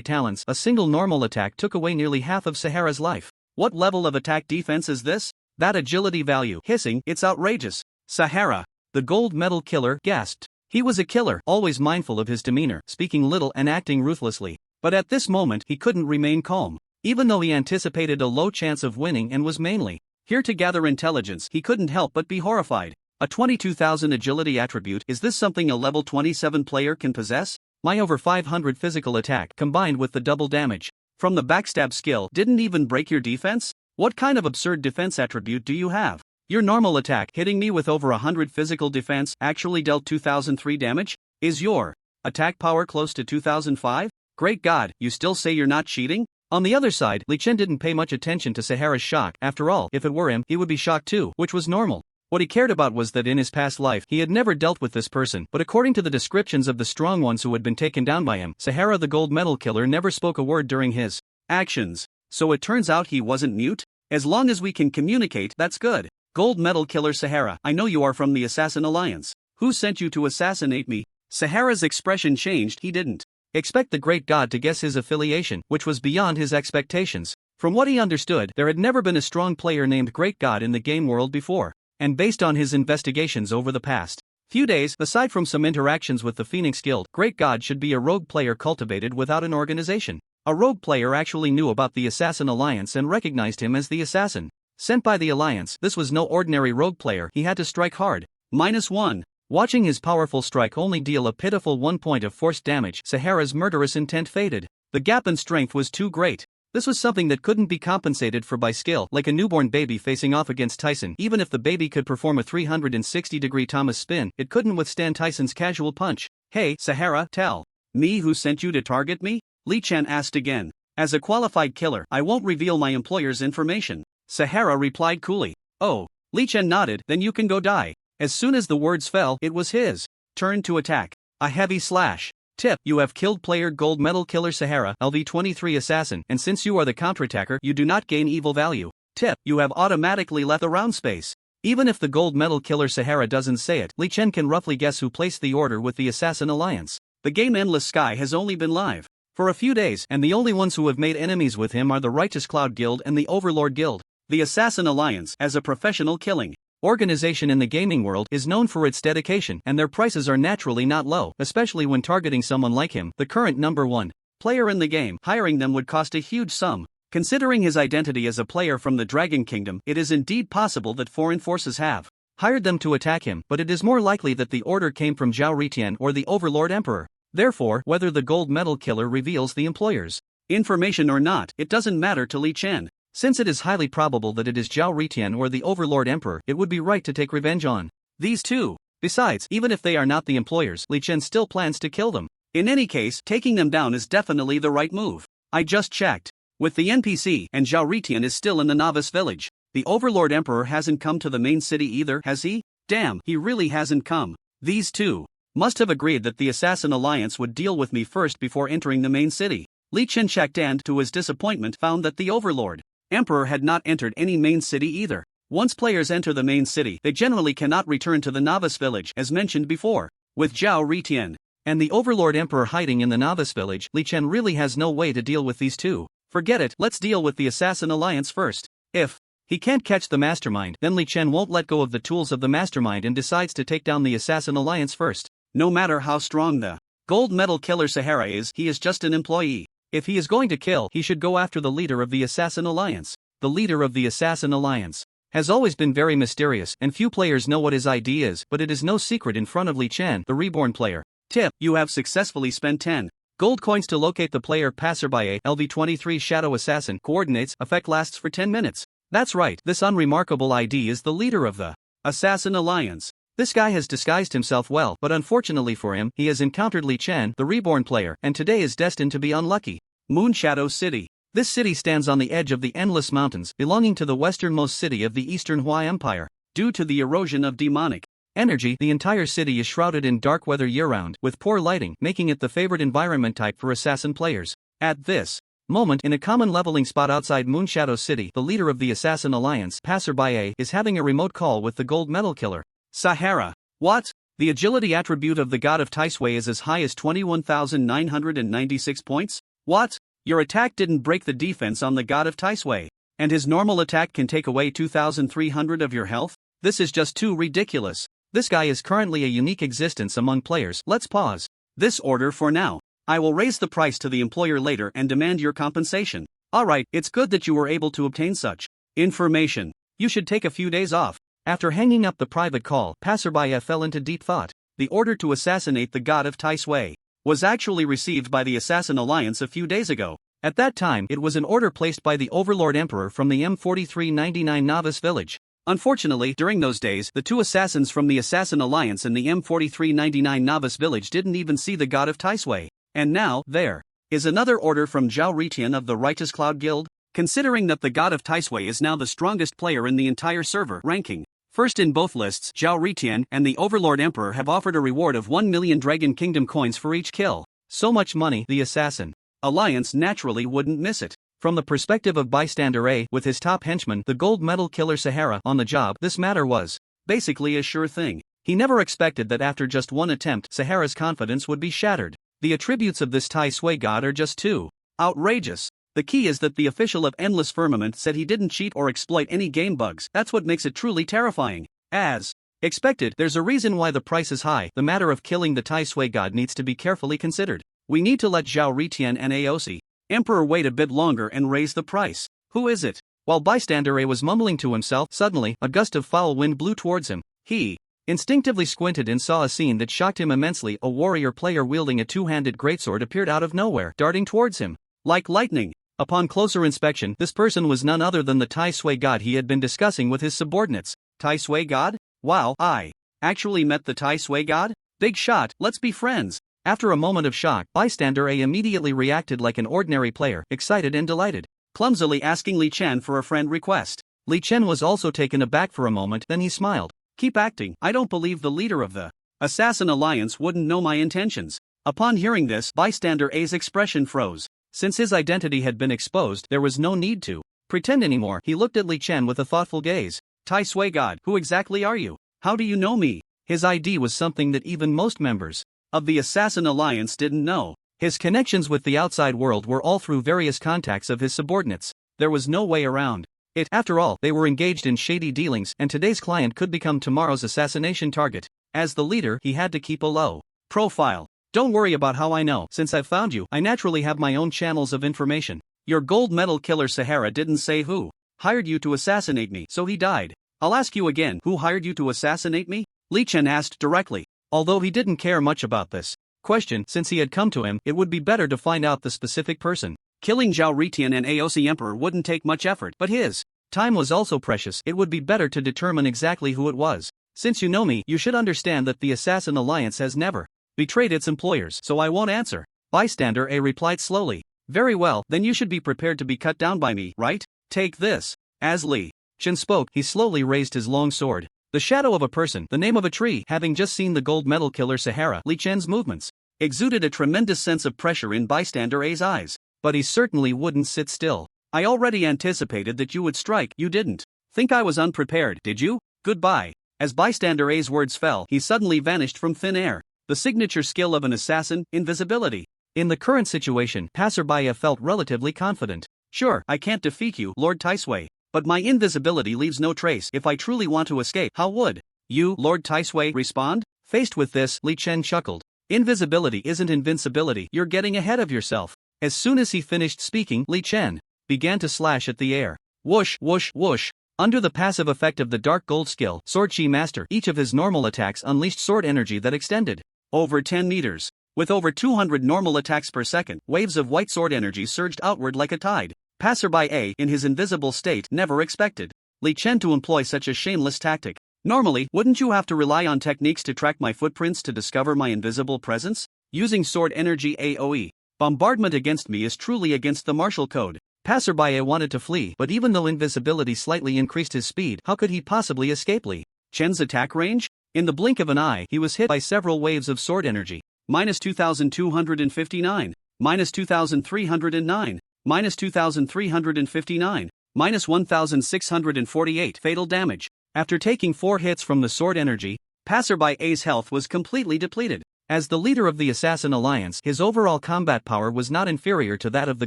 talents, a single normal attack took away nearly half of Sahara's life. What level of attack defense is this? That agility value, hissing, it's outrageous. Sahara, the gold medal killer, gasped. He was a killer, always mindful of his demeanor, speaking little and acting ruthlessly. But at this moment, he couldn't remain calm. Even though he anticipated a low chance of winning and was mainly here to gather intelligence, he couldn't help but be horrified. A 22,000 agility attribute, is this something a level 27 player can possess? My over 500 physical attack, combined with the double damage from the backstab skill, didn't even break your defense? What kind of absurd defense attribute do you have? Your normal attack, hitting me with over 100 physical defense, actually dealt 2003 damage? Is your attack power close to 2005? Great God, you still say you're not cheating? On the other side, Li Chen didn't pay much attention to Sahara's shock. After all, if it were him, he would be shocked too, which was normal. What he cared about was that in his past life, he had never dealt with this person, but according to the descriptions of the strong ones who had been taken down by him, Sahara the gold medal killer never spoke a word during his actions. So it turns out he wasn't mute? As long as we can communicate, that's good. Gold medal killer Sahara, I know you are from the Assassin Alliance. Who sent you to assassinate me? Sahara's expression changed. He didn't expect the great god to guess his affiliation, which was beyond his expectations. From what he understood, there had never been a strong player named Great God in the game world before. And based on his investigations over the past few days, aside from some interactions with the Phoenix Guild, Great God should be a rogue player cultivated without an organization. A rogue player actually knew about the Assassin Alliance and recognized him as the assassin sent by the Alliance. This was no ordinary rogue player, he had to strike hard. -1. Watching his powerful strike only deal a pitiful 1 point of forced damage, Sahara's murderous intent faded. The gap in strength was too great. This was something that couldn't be compensated for by skill, like a newborn baby facing off against Tyson. Even if the baby could perform a 360-degree Thomas spin, it couldn't withstand Tyson's casual punch. Hey, Sahara, tell me who sent you to target me? Li Chen asked again. As a qualified killer, I won't reveal my employer's information. Sahara replied coolly. Oh. Li Chen nodded, then you can go die. As soon as the words fell, it was his turn to attack. A heavy slash. Tip, you have killed player gold medal killer Sahara LV23 assassin, and since you are the counterattacker, you do not gain evil value. Tip, you have automatically left the round space. Even if the gold medal killer Sahara doesn't say it, Li Chen can roughly guess who placed the order with the Assassin Alliance. The game Endless Sky has only been live for a few days, and the only ones who have made enemies with him are the Righteous Cloud Guild and the Overlord Guild. The Assassin Alliance, as a professional killing organization in the gaming world, is known for its dedication, and their prices are naturally not low, especially when targeting someone like him, the current #1 player in the game. Hiring them would cost a huge sum. Considering his identity as a player from the Dragon Kingdom, it is indeed possible that foreign forces have hired them to attack him, but it is more likely that the order came from Zhao Ritian or the Overlord Emperor. Therefore, whether the gold medal killer reveals the employer's information or not, it doesn't matter to Li Chen. Since it is highly probable that it is Zhao Ritian or the Overlord Emperor, it would be right to take revenge on these two. Besides, even if they are not the employers, Li Chen still plans to kill them. In any case, taking them down is definitely the right move. I just checked with the NPC, and Zhao Ritian is still in the novice village. The Overlord Emperor hasn't come to the main city either, has he? Damn, he really hasn't come. These two must have agreed that the Assassin Alliance would deal with me first before entering the main city. Li Chen checked and, to his disappointment, found that the Overlord Emperor had not entered any main city either. Once players enter the main city, they generally cannot return to the novice village, as mentioned before. With Zhao Ritian and the Overlord Emperor hiding in the novice village, Li Chen really has no way to deal with these two. Forget it, let's deal with the Assassin Alliance first. If he can't catch the mastermind, then Li Chen won't let go of the tools of the mastermind and decides to take down the Assassin Alliance first. No matter how strong the gold medal killer Sahara is, he is just an employee. If he is going to kill, he should go after the leader of the Assassin Alliance. The leader of the Assassin Alliance has always been very mysterious, and few players know what his ID is, but it is no secret in front of Li Chen, the reborn player. Tip, you have successfully spent 10 gold coins to locate the player passerby. LV23 Shadow Assassin coordinates effect lasts for 10 minutes. That's right, this unremarkable ID is the leader of the Assassin Alliance. This guy has disguised himself well, but unfortunately for him, he has encountered Li Chen, the reborn player, and today is destined to be unlucky. Moonshadow City. This city stands on the edge of the Endless Mountains, belonging to the westernmost city of the Eastern Hua Empire. Due to the erosion of demonic energy, the entire city is shrouded in dark weather year-round, with poor lighting, making it the favored environment type for assassin players. At this moment, in a common leveling spot outside Moonshadow City, the leader of the Assassin Alliance, Passerby, is having a remote call with the gold medal killer, Sahara. What? The agility attribute of the god of Taisui is as high as 21,996 points? What? Your attack didn't break the defense on the god of Taisui, and his normal attack can take away 2,300 of your health? This is just too ridiculous. This guy is currently a unique existence among players. Let's pause this order for now. I will raise the price to the employer later and demand your compensation. Alright, it's good that you were able to obtain such information. You should take a few days off. After hanging up the private call, Passerby fell into deep thought. The order to assassinate the god of Taisui was actually received by the Assassin Alliance a few days ago. At that time, it was an order placed by the Overlord Emperor from the M4399 Novice Village. Unfortunately, during those days, the two assassins from the Assassin Alliance and the M4399 Novice Village didn't even see the god of Taisui. And now, there is another order from Zhao Ritian of the Righteous Cloud Guild. Considering that the god of Taisui is now the strongest player in the entire server, ranking first in both lists, Zhao Ritian and the Overlord Emperor have offered a reward of 1 million Dragon Kingdom coins for each kill. So much money, the Assassin Alliance naturally wouldn't miss it. From the perspective of Bystander A, with his top henchman, the gold medal killer Sahara, on the job, this matter was basically a sure thing. He never expected that after just one attempt, Sahara's confidence would be shattered. The attributes of this Taisui god are just too outrageous. The key is that the official of Endless Firmament said he didn't cheat or exploit any game bugs. That's what makes it truly terrifying. As expected, there's a reason why the price is high. The matter of killing the Taisui god needs to be carefully considered. We need to let Zhao Ritian and Aosi Emperor wait a bit longer and raise the price. Who is it? While Bystander A was mumbling to himself, suddenly, a gust of foul wind blew towards him. He instinctively squinted and saw a scene that shocked him immensely. A warrior player wielding a two-handed greatsword appeared out of nowhere, darting towards him like lightning. Upon closer inspection, this person was none other than the Taisui god he had been discussing with his subordinates. Taisui god? Wow, I actually met the Taisui god? Big shot, let's be friends. After a moment of shock, Bystander A immediately reacted like an ordinary player, excited and delighted, clumsily asking Li Chen for a friend request. Li Chen was also taken aback for a moment, then he smiled. Keep acting. I don't believe the leader of the Assassin Alliance wouldn't know my intentions. Upon hearing this, bystander A's expression froze. Since his identity had been exposed, there was no need to pretend anymore. He looked at Li Chen with a thoughtful gaze. Tai Sui God, who exactly are you? How do you know me? His ID was something that even most members of the Assassin Alliance didn't know. His connections with the outside world were all through various contacts of his subordinates. There was no way around it. After all, they were engaged in shady dealings, and today's client could become tomorrow's assassination target. As the leader, he had to keep a low profile. Don't worry about how I know. Since I've found you, I naturally have my own channels of information. Your gold medal killer Sahara didn't say who hired you to assassinate me, so he died. I'll ask you again, who hired you to assassinate me? Li Chen asked directly. Although he didn't care much about this question, since he had come to him, it would be better to find out the specific person. Killing Zhao Ritian and AOC Emperor wouldn't take much effort, but his time was also precious. It would be better to determine exactly who it was. Since you know me, you should understand that the Assassin Alliance has never betrayed its employers, so I won't answer. Bystander A replied slowly. Very well, then you should be prepared to be cut down by me, right? Take this. As Li Chen spoke, he slowly raised his long sword. The shadow of a person, the name of a tree. Having just seen the gold medal killer Sahara, Li Chen's movements exuded a tremendous sense of pressure in bystander A's eyes. But he certainly wouldn't sit still. I already anticipated that you would strike. You didn't think I was unprepared, did you? Goodbye. As bystander A's words fell, he suddenly vanished from thin air. The signature skill of an assassin, invisibility. In the current situation, Passerby felt relatively confident. Sure, I can't defeat you, Lord Taisui, but my invisibility leaves no trace. If I truly want to escape, how would you, Lord Taisui, respond? Faced with this, Li Chen chuckled. Invisibility isn't invincibility. You're getting ahead of yourself. As soon as he finished speaking, Li Chen began to slash at the air. Whoosh, whoosh, whoosh. Under the passive effect of the Dark Gold skill, Sword Chi Master, each of his normal attacks unleashed sword energy that extended over 10 meters. With over 200 normal attacks per second, waves of white sword energy surged outward like a tide. Passerby A, in his invisible state, never expected Li Chen to employ such a shameless tactic. Normally, wouldn't you have to rely on techniques to track my footprints to discover my invisible presence? Using sword energy AoE bombardment against me is truly against the martial code. Passerby A wanted to flee, but even though invisibility slightly increased his speed, how could he possibly escape Li Chen's attack range? In the blink of an eye, he was hit by several waves of sword energy. Minus 2,259, minus 2,309, minus 2,359, minus 1,648 fatal damage. After taking 4 hits from the sword energy, Passerby A's health was completely depleted. As the leader of the Assassin Alliance, his overall combat power was not inferior to that of the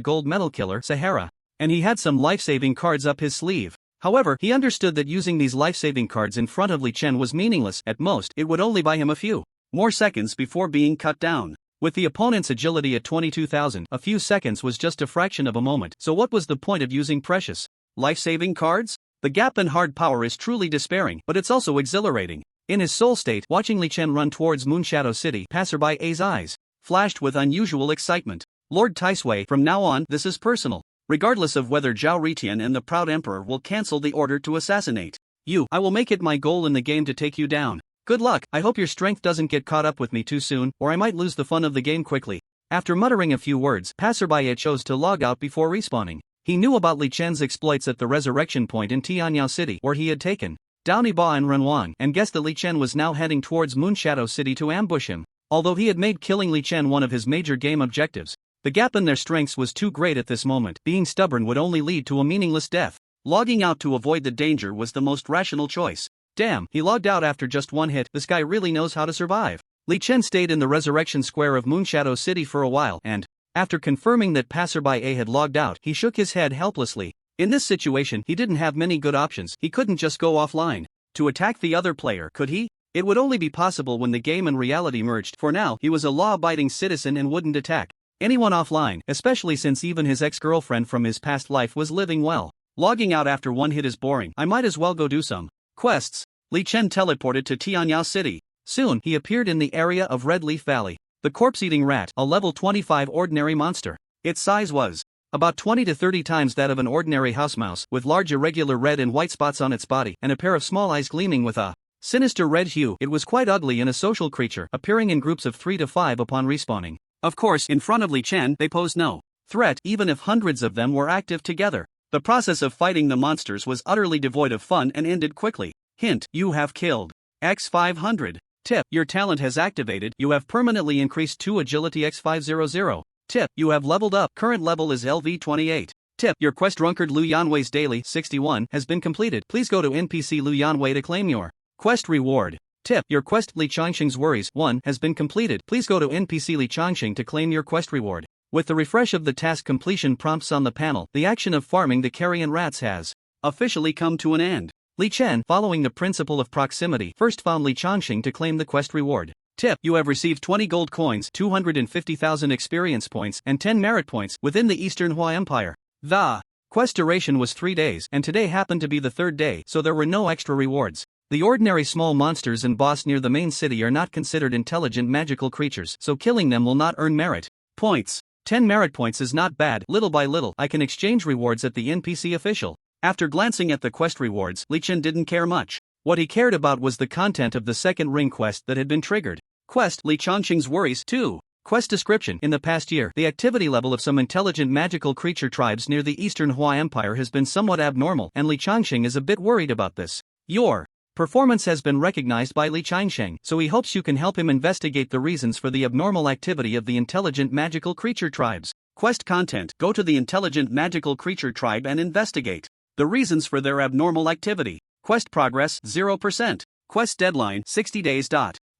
gold medal killer Sahara, and he had some life-saving cards up his sleeve. However, he understood that using these life-saving cards in front of Li Chen was meaningless. At most, it would only buy him a few more seconds before being cut down. With the opponent's agility at 22,000, a few seconds was just a fraction of a moment, so what was the point of using precious life-saving cards? The gap in hard power is truly despairing, but it's also exhilarating. In his soul state, watching Li Chen run towards Moonshadow City, Passerby A's eyes flashed with unusual excitement. Lord Taisui, from now on, this is personal. Regardless of whether Zhao Ritian and the Proud Emperor will cancel the order to assassinate you, I will make it my goal in the game to take you down. Good luck. I hope your strength doesn't get caught up with me too soon, or I might lose the fun of the game quickly. After muttering a few words, Passerby chose to log out before respawning. He knew about Li Chen's exploits at the resurrection point in Tianyao City, where he had taken down Iba and Renwang, and guessed that Li Chen was now heading towards Moonshadow City to ambush him. Although he had made killing Li Chen one of his major game objectives, the gap in their strengths was too great at this moment. Being stubborn would only lead to a meaningless death. Logging out to avoid the danger was the most rational choice. Damn, he logged out after just one hit. This guy really knows how to survive. Li Chen stayed in the resurrection square of Moonshadow City for a while and, after confirming that Passerby A had logged out, he shook his head helplessly. In this situation, he didn't have many good options. He couldn't just go offline to attack the other player, could he? It would only be possible when the game and reality merged. For now, he was a law-abiding citizen and wouldn't attack anyone offline, especially since even his ex-girlfriend from his past life was living well. Logging out after one hit is boring. I might as well go do some quests. Li Chen teleported to Tianyao City. Soon, he appeared in the area of Red Leaf Valley. The corpse-eating rat, a level 25 ordinary monster. Its size was about 20 to 30 times that of an ordinary house mouse, with large irregular red and white spots on its body, and a pair of small eyes gleaming with a sinister red hue. It was quite ugly and a social creature, appearing in groups of 3 to 5 upon respawning. Of course, in front of Li Chen, they posed no threat, even if hundreds of them were active together. The process of fighting the monsters was utterly devoid of fun and ended quickly. Hint: you have killed X500. Tip: your talent has activated. You have permanently increased 2 agility X500. Tip: you have leveled up. Current level is LV28. Tip: your quest Drunkard Lu Yanwei's Daily 61 has been completed. Please go to NPC Lu Yanwei to claim your quest reward. Tip: your quest Li Changxing's Worries 1 has been completed. Please go to NPC Li Changxing to claim your quest reward. With the refresh of the task completion prompts on the panel, the action of farming the carrion rats has officially come to an end. Li Chen, following the principle of proximity, first found Li Changxing to claim the quest reward. Tip: you have received 20 gold coins, 250,000 experience points, and 10 merit points within the Eastern Hua Empire. The quest duration was 3 days, and today happened to be the 3rd day, so there were no extra rewards. The ordinary small monsters and boss near the main city are not considered intelligent magical creatures, so killing them will not earn merit points. 10 merit points is not bad. Little by little, I can exchange rewards at the NPC official. After glancing at the quest rewards, Li Chen didn't care much. What he cared about was the content of the second ring quest that had been triggered. Quest: Li Changxing's Worries 2. Quest description: in the past year, the activity level of some intelligent magical creature tribes near the Eastern Hua Empire has been somewhat abnormal, and Li Changxing is a bit worried about this. Your performance has been recognized by Li Changxing, so he hopes you can help him investigate the reasons for the abnormal activity of the intelligent magical creature tribes. Quest content: go to the intelligent magical creature tribe and investigate the reasons for their abnormal activity. Quest progress 0%. Quest deadline 60 days.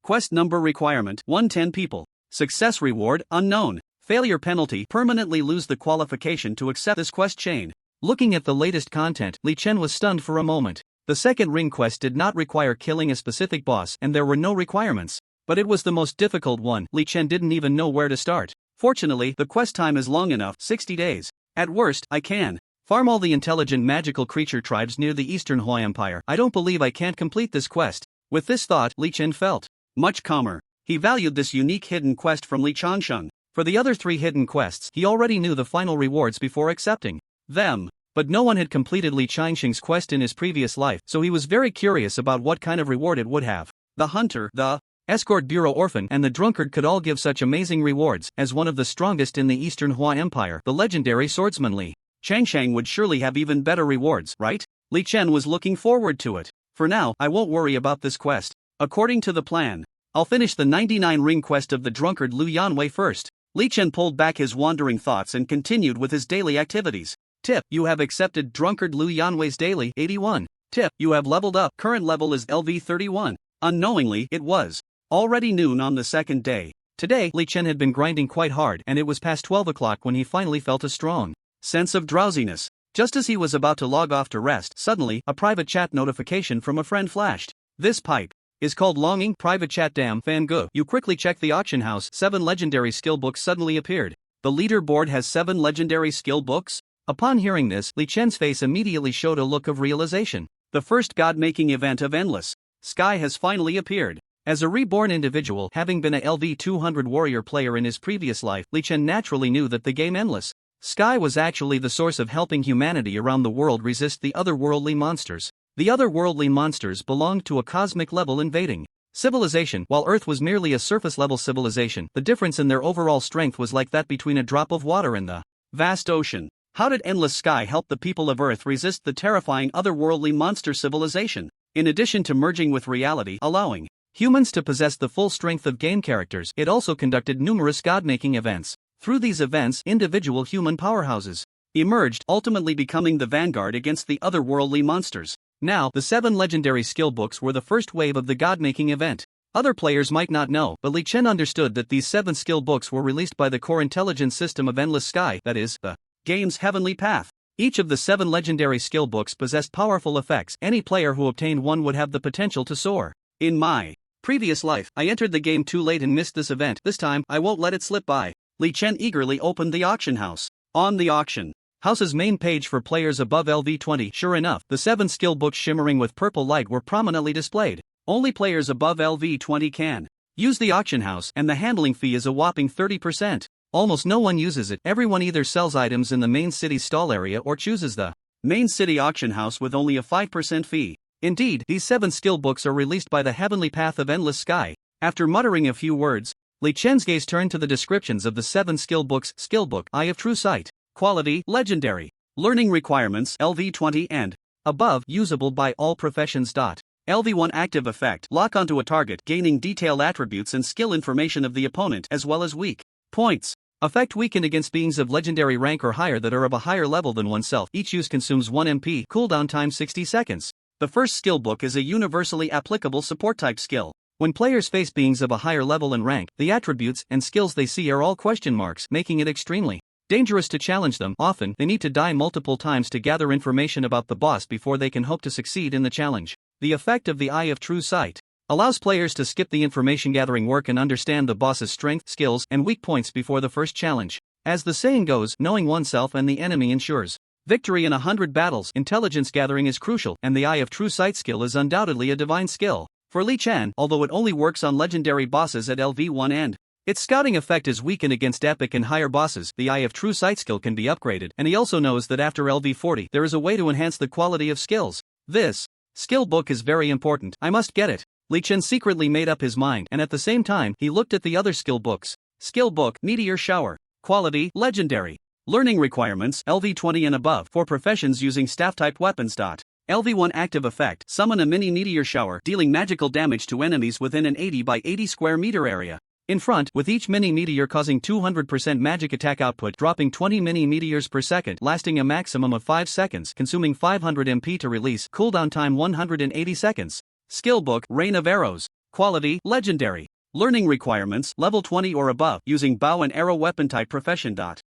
Quest number requirement 110 people. Success reward unknown. Failure penalty: permanently lose the qualification to accept this quest chain. Looking at the latest content, Li Chen was stunned for a moment. The second ring quest did not require killing a specific boss, and there were no requirements. But it was the most difficult one. Li Chen didn't even know where to start. Fortunately, the quest time is long enough, 60 days. At worst, I can farm all the intelligent magical creature tribes near the Eastern Hua Empire. I don't believe I can't complete this quest. With this thought, Li Chen felt much calmer. He valued this unique hidden quest from Li Changxing. For the other 3 hidden quests, he already knew the final rewards before accepting them. But no one had completed Li Changxing's quest in his previous life, so he was very curious about what kind of reward it would have. The hunter, the escort bureau orphan, and the drunkard could all give such amazing rewards. As one of the strongest in the Eastern Hua Empire, the legendary swordsman Li Changxing would surely have even better rewards, right? Li Chen was looking forward to it. For now, I won't worry about this quest. According to the plan, I'll finish the 99 ring quest of the drunkard Lu Yanwei first. Li Chen pulled back his wandering thoughts and continued with his daily activities. Tip: you have accepted drunkard Lu Yanwei's Daily 81. Tip: you have leveled up. Current level is LV31. Unknowingly, it was already noon on the second day. Today, Li Chen had been grinding quite hard, and it was past 12 o'clock when he finally felt a strong sense of drowsiness. Just as he was about to log off to rest, suddenly, a private chat notification from a friend flashed. This pipe is called Longing Private Chat. Damn Fangu. You quickly check the auction house. 7 legendary skill books suddenly appeared. The leaderboard has 7 legendary skill books? Upon hearing this, Li Chen's face immediately showed a look of realization. The first god-making event of Endless Sky has finally appeared. As a reborn individual, having been a LV200 warrior player in his previous life, Li Chen naturally knew that the game Endless Sky was actually the source of helping humanity around the world resist the otherworldly monsters. The otherworldly monsters belonged to a cosmic level invading civilization, while Earth was merely a surface-level civilization. The difference in their overall strength was like that between a drop of water in the vast ocean. How did Endless Sky help the people of Earth resist the terrifying otherworldly monster civilization? In addition to merging with reality, allowing humans to possess the full strength of game characters, it also conducted numerous god-making events. Through these events, individual human powerhouses emerged, ultimately becoming the vanguard against the otherworldly monsters. Now, the 7 legendary skill books were the first wave of the god-making event. Other players might not know, but Li Chen understood that these 7 skill books were released by the core intelligence system of Endless Sky, that is, the game's heavenly path. Each of the 7 legendary skill books possessed powerful effects. Any player who obtained one would have the potential to soar. In my previous life, I entered the game too late and missed this event. This time, I won't let it slip by. Li Chen eagerly opened the auction house. On the auction house's main page for players above LV20, sure enough, the 7 skill books shimmering with purple light were prominently displayed. Only players above LV20 can use the auction house, and the handling fee is a whopping 30%. Almost no one uses it. Everyone either sells items in the main city stall area or chooses the main city auction house with only a 5% fee. Indeed, these 7 skill books are released by the heavenly path of Endless Sky. After muttering a few words, Li Chen's gaze turned to the descriptions of the 7 skill books. Skill book: Eye of True Sight. Quality: legendary. Learning requirements LV20 and above usable by all professions. LV1 active effect lock onto a target, gaining detailed attributes and skill information of the opponent as well as weak points. Effect weakened against beings of legendary rank or higher that are of a higher level than oneself. Each use consumes 1 MP. Cooldown time 60 seconds. The first skill book is a universally applicable support type skill. When players face beings of a higher level and rank, the attributes and skills they see are all question marks, making it extremely dangerous to challenge them. Often, they need to die multiple times to gather information about the boss before they can hope to succeed in the challenge. The effect of the Eye of True Sight allows players to skip the information gathering work and understand the boss's strength, skills, and weak points before the first challenge. As the saying goes, knowing oneself and the enemy ensures victory in 100 battles. Intelligence gathering is crucial, and the Eye of True Sight skill is undoubtedly a divine skill. For Li Chen, although it only works on legendary bosses at LV1 and its scouting effect is weakened against epic and higher bosses, the Eye of True Sight skill can be upgraded, and he also knows that after LV40 there is a way to enhance the quality of skills. This skill book is very important. I must get it. Li Chen secretly made up his mind, and at the same time, he looked at the other skill books. Skill book, Meteor Shower. Quality, Legendary. Learning requirements, LV20 and above, for professions using staff-type weapons. LV1 active effect, summon a mini meteor shower, dealing magical damage to enemies within an 80 by 80 square meter area. In front, with each mini meteor causing 200% magic attack output, dropping 20 mini meteors per second, lasting a maximum of 5 seconds, consuming 500 MP to release, cooldown time 180 seconds. Skill book, Rain of Arrows. Quality, Legendary. Learning requirements, level 20 or above, using bow and arrow weapon type profession.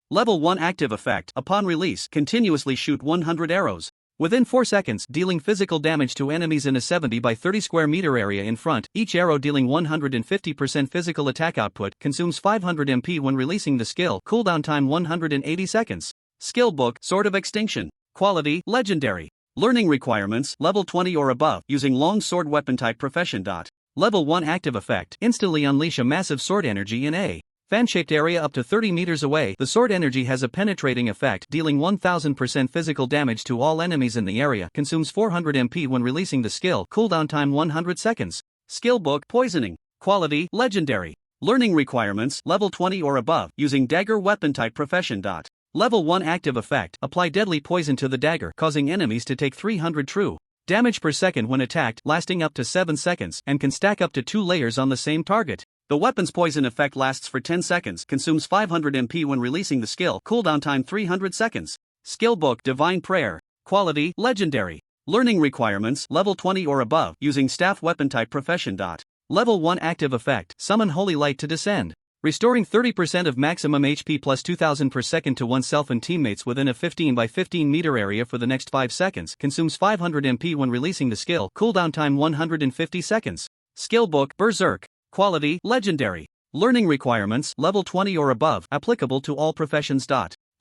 Level 1 active effect, upon release, continuously shoot 100 arrows within 4 seconds, dealing physical damage to enemies in a 70 by 30 square meter area in front, each arrow dealing 150% physical attack output, consumes 500 MP when releasing the skill, cooldown time 180 seconds. Skill book, Sword of Extinction. Quality, Legendary. Learning requirements, level 20 or above, using long sword weapon type profession. Level 1 active effect, instantly unleash a massive sword energy in a fan-shaped area up to 30 meters away. The sword energy has a penetrating effect, dealing 1000% physical damage to all enemies in the area, consumes 400 MP when releasing the skill, cooldown time 100 seconds. Skill book, Poisoning. Quality, Legendary. Learning requirements, level 20 or above, using dagger weapon type profession. Level 1 active effect, apply deadly poison to the dagger, causing enemies to take 300 true damage per second when attacked, lasting up to 7 seconds, and can stack up to 2 layers on the same target. The weapon's poison effect lasts for 10 seconds, consumes 500 MP when releasing the skill, cooldown time 300 seconds. Skill book, Divine Prayer. Quality, Legendary. Learning requirements, level 20 or above, using staff weapon type profession. Level 1 active effect, summon Holy Light to descend, restoring 30% of maximum HP plus 2000 per second to oneself and teammates within a 15 by 15 meter area for the next 5 seconds, consumes 500 MP when releasing the skill, cooldown time 150 seconds. Skill book, Berserk. Quality, Legendary. Learning requirements, level 20 or above, applicable to all professions.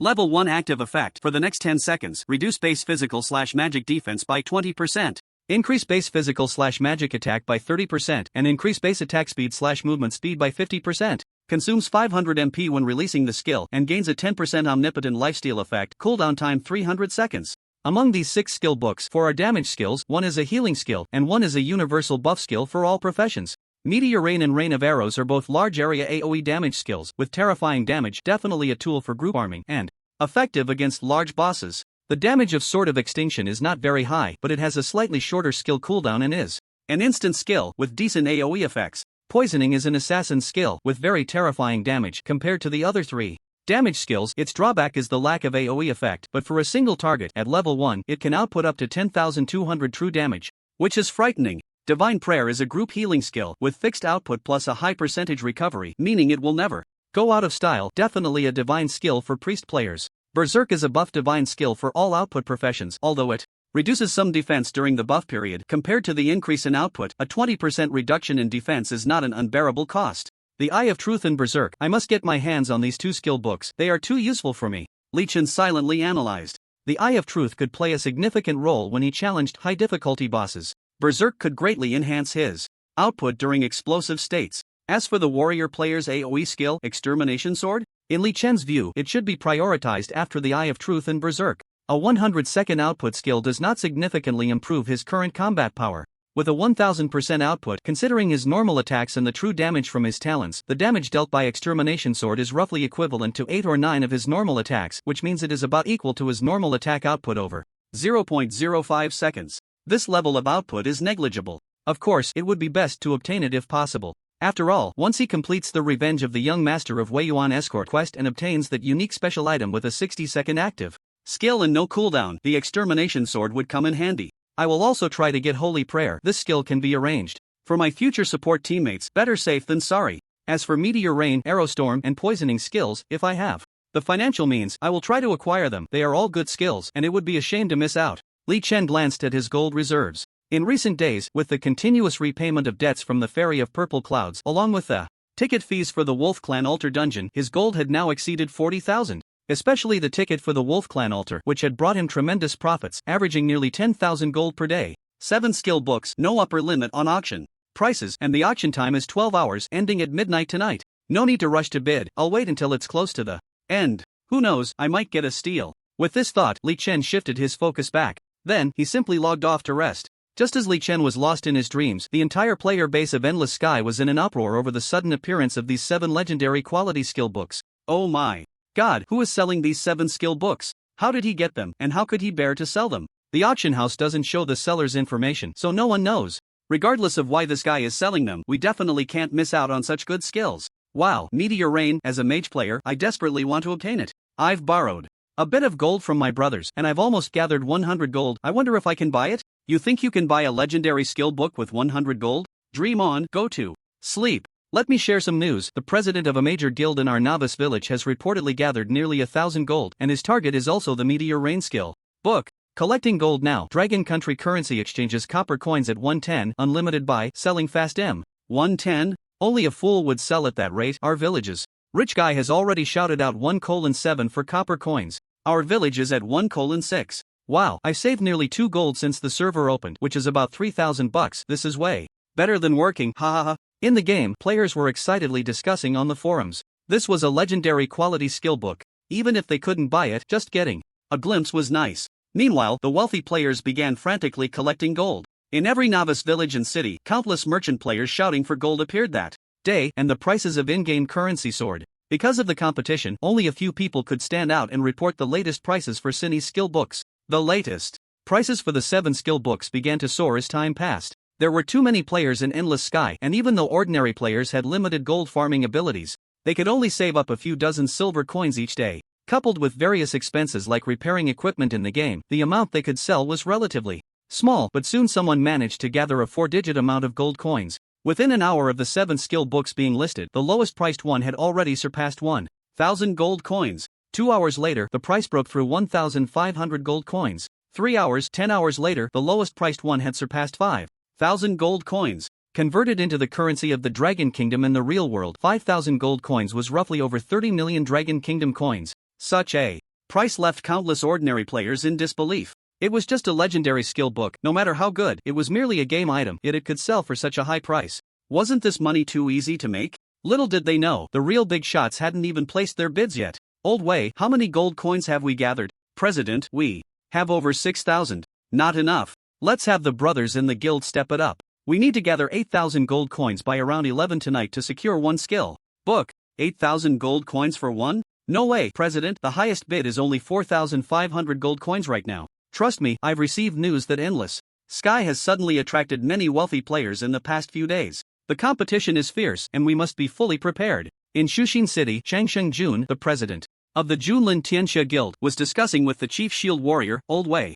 Level 1 active effect, for the next 10 seconds, reduce base physical/magic defense by 20%. Increase base physical/magic attack by 30%, and increase base attack speed/movement speed by 50%. Consumes 500 MP when releasing the skill, and gains a 10% omnipotent lifesteal effect, cooldown time 300 seconds. Among these 6 skill books, 4 are damage skills, 1 is a healing skill, and 1 is a universal buff skill for all professions. Meteor Rain and Rain of Arrows are both large area AoE damage skills, with terrifying damage, definitely a tool for group arming, and effective against large bosses. The damage of Sword of Extinction is not very high, but it has a slightly shorter skill cooldown and is an instant skill, with decent AoE effects. Poisoning is an assassin skill, with very terrifying damage compared to the other 3 damage skills. Its drawback is the lack of AoE effect, but for a single target, at level 1, it can output up to 10,200 true damage, which is frightening. Divine Prayer is a group healing skill, with fixed output plus a high percentage recovery, meaning it will never go out of style, definitely a divine skill for priest players. Berserk is a buff divine skill for all output professions, although it reduces some defense during the buff period. Compared to the increase in output, a 20% reduction in defense is not an unbearable cost. The Eye of Truth and Berserk, I must get my hands on these 2 skill books, they are too useful for me. Li Chen silently analyzed. The Eye of Truth could play a significant role when he challenged high difficulty bosses. Berserk could greatly enhance his output during explosive states. As for the warrior player's AoE skill, Extermination Sword, in Li Chen's view, it should be prioritized after the Eye of Truth and Berserk. A 100-second output skill does not significantly improve his current combat power. With a 1000% output considering his normal attacks and the true damage from his talents, the damage dealt by Extermination Sword is roughly equivalent to 8 or 9 of his normal attacks, which means it is about equal to his normal attack output over 0.05 seconds. This level of output is negligible. Of course, it would be best to obtain it if possible. After all, once he completes the Revenge of the Young Master of Wei Yuan escort quest and obtains that unique special item with a 60-second active skill and no cooldown, the Extermination Sword would come in handy. I will also try to get Holy Prayer. This skill can be arranged. For my future support teammates, better safe than sorry. As for Meteor Rain, Arrow Storm, and Poisoning skills, if I have the financial means, I will try to acquire them. They are all good skills, and it would be a shame to miss out. Li Chen glanced at his gold reserves. In recent days, with the continuous repayment of debts from the Ferry of Purple Clouds, along with the ticket fees for the Wolf Clan Altar Dungeon, his gold had now exceeded 40,000. Especially the ticket for the Wolf Clan altar, which had brought him tremendous profits, averaging nearly 10,000 gold per day. 7 skill books, no upper limit on auction prices, and the auction time is 12 hours, ending at midnight tonight. No need to rush to bid, I'll wait until it's close to the end. Who knows, I might get a steal. With this thought, Li Chen shifted his focus back. Then, he simply logged off to rest. Just as Li Chen was lost in his dreams, the entire player base of Endless Sky was in an uproar over the sudden appearance of these 7 legendary quality skill books. Oh my God, who is selling these 7 skill books? How did he get them, and how could he bear to sell them? The auction house doesn't show the seller's information, so no one knows. Regardless of why this guy is selling them, we definitely can't miss out on such good skills. Wow, Meteor Rain, as a mage player, I desperately want to obtain it. I've borrowed a bit of gold from my brothers, and I've almost gathered 100 gold. I wonder if I can buy it? You think you can buy a legendary skill book with 100 gold? Dream on, go to sleep. Let me share some news. The president of a major guild in our novice village has reportedly gathered nearly 1,000 gold, and his target is also the Meteor Rain skill book. Collecting gold now. Dragon Country Currency exchanges copper coins at 110, unlimited buy, selling fast M. 110? Only a fool would sell at that rate. Our villages. Rich guy has already shouted out 1:7 for copper coins. Our village is at 1:6. Wow, I saved nearly 2 gold since the server opened, which is about 3,000 bucks. This is way better than working, hahaha. In the game, players were excitedly discussing on the forums. This was a legendary quality skill book. Even if they couldn't buy it, just getting a glimpse was nice. Meanwhile, the wealthy players began frantically collecting gold. In every novice village and city, countless merchant players shouting for gold appeared that day, and the prices of in-game currency soared. Because of the competition, only a few people could stand out and report the latest prices for Cine's skill books. The latest prices for the 7 skill books began to soar as time passed. There were too many players in Endless Sky, and even though ordinary players had limited gold farming abilities, they could only save up a few dozen silver coins each day. Coupled with various expenses like repairing equipment in the game, the amount they could sell was relatively small, but soon someone managed to gather a 4-digit amount of gold coins. Within an hour of the 7 skill books being listed, the lowest priced one had already surpassed 1,000 gold coins. 2 hours later, the price broke through 1,500 gold coins. 10 hours later, the lowest priced one had surpassed 5,000 gold coins. Converted into the currency of the Dragon Kingdom in the real world, 5,000 gold coins was roughly over 30 million Dragon Kingdom coins. Such a price left countless ordinary players in disbelief. It was just a legendary skill book. No matter how good, it was merely a game item, yet it could sell for such a high price. Wasn't this money too easy to make? Little did they know, the real big shots hadn't even placed their bids yet. Old Wei, how many gold coins have we gathered? President, we have over 6,000. Not enough. Let's have the brothers in the guild step it up. We need to gather 8,000 gold coins by around 11 tonight to secure one skill book. 8,000 gold coins for one? No way, President, the highest bid is only 4,500 gold coins right now. Trust me, I've received news that Endless Sky has suddenly attracted many wealthy players in the past few days. The competition is fierce, and we must be fully prepared. In Shuxin City, Changsheng Jun, the president of the Junlin Tianxia Guild, was discussing with the chief shield warrior, Old Wei.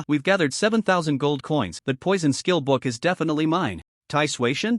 We've gathered 7,000 gold coins. That poison skill book is definitely mine. Tai Suation?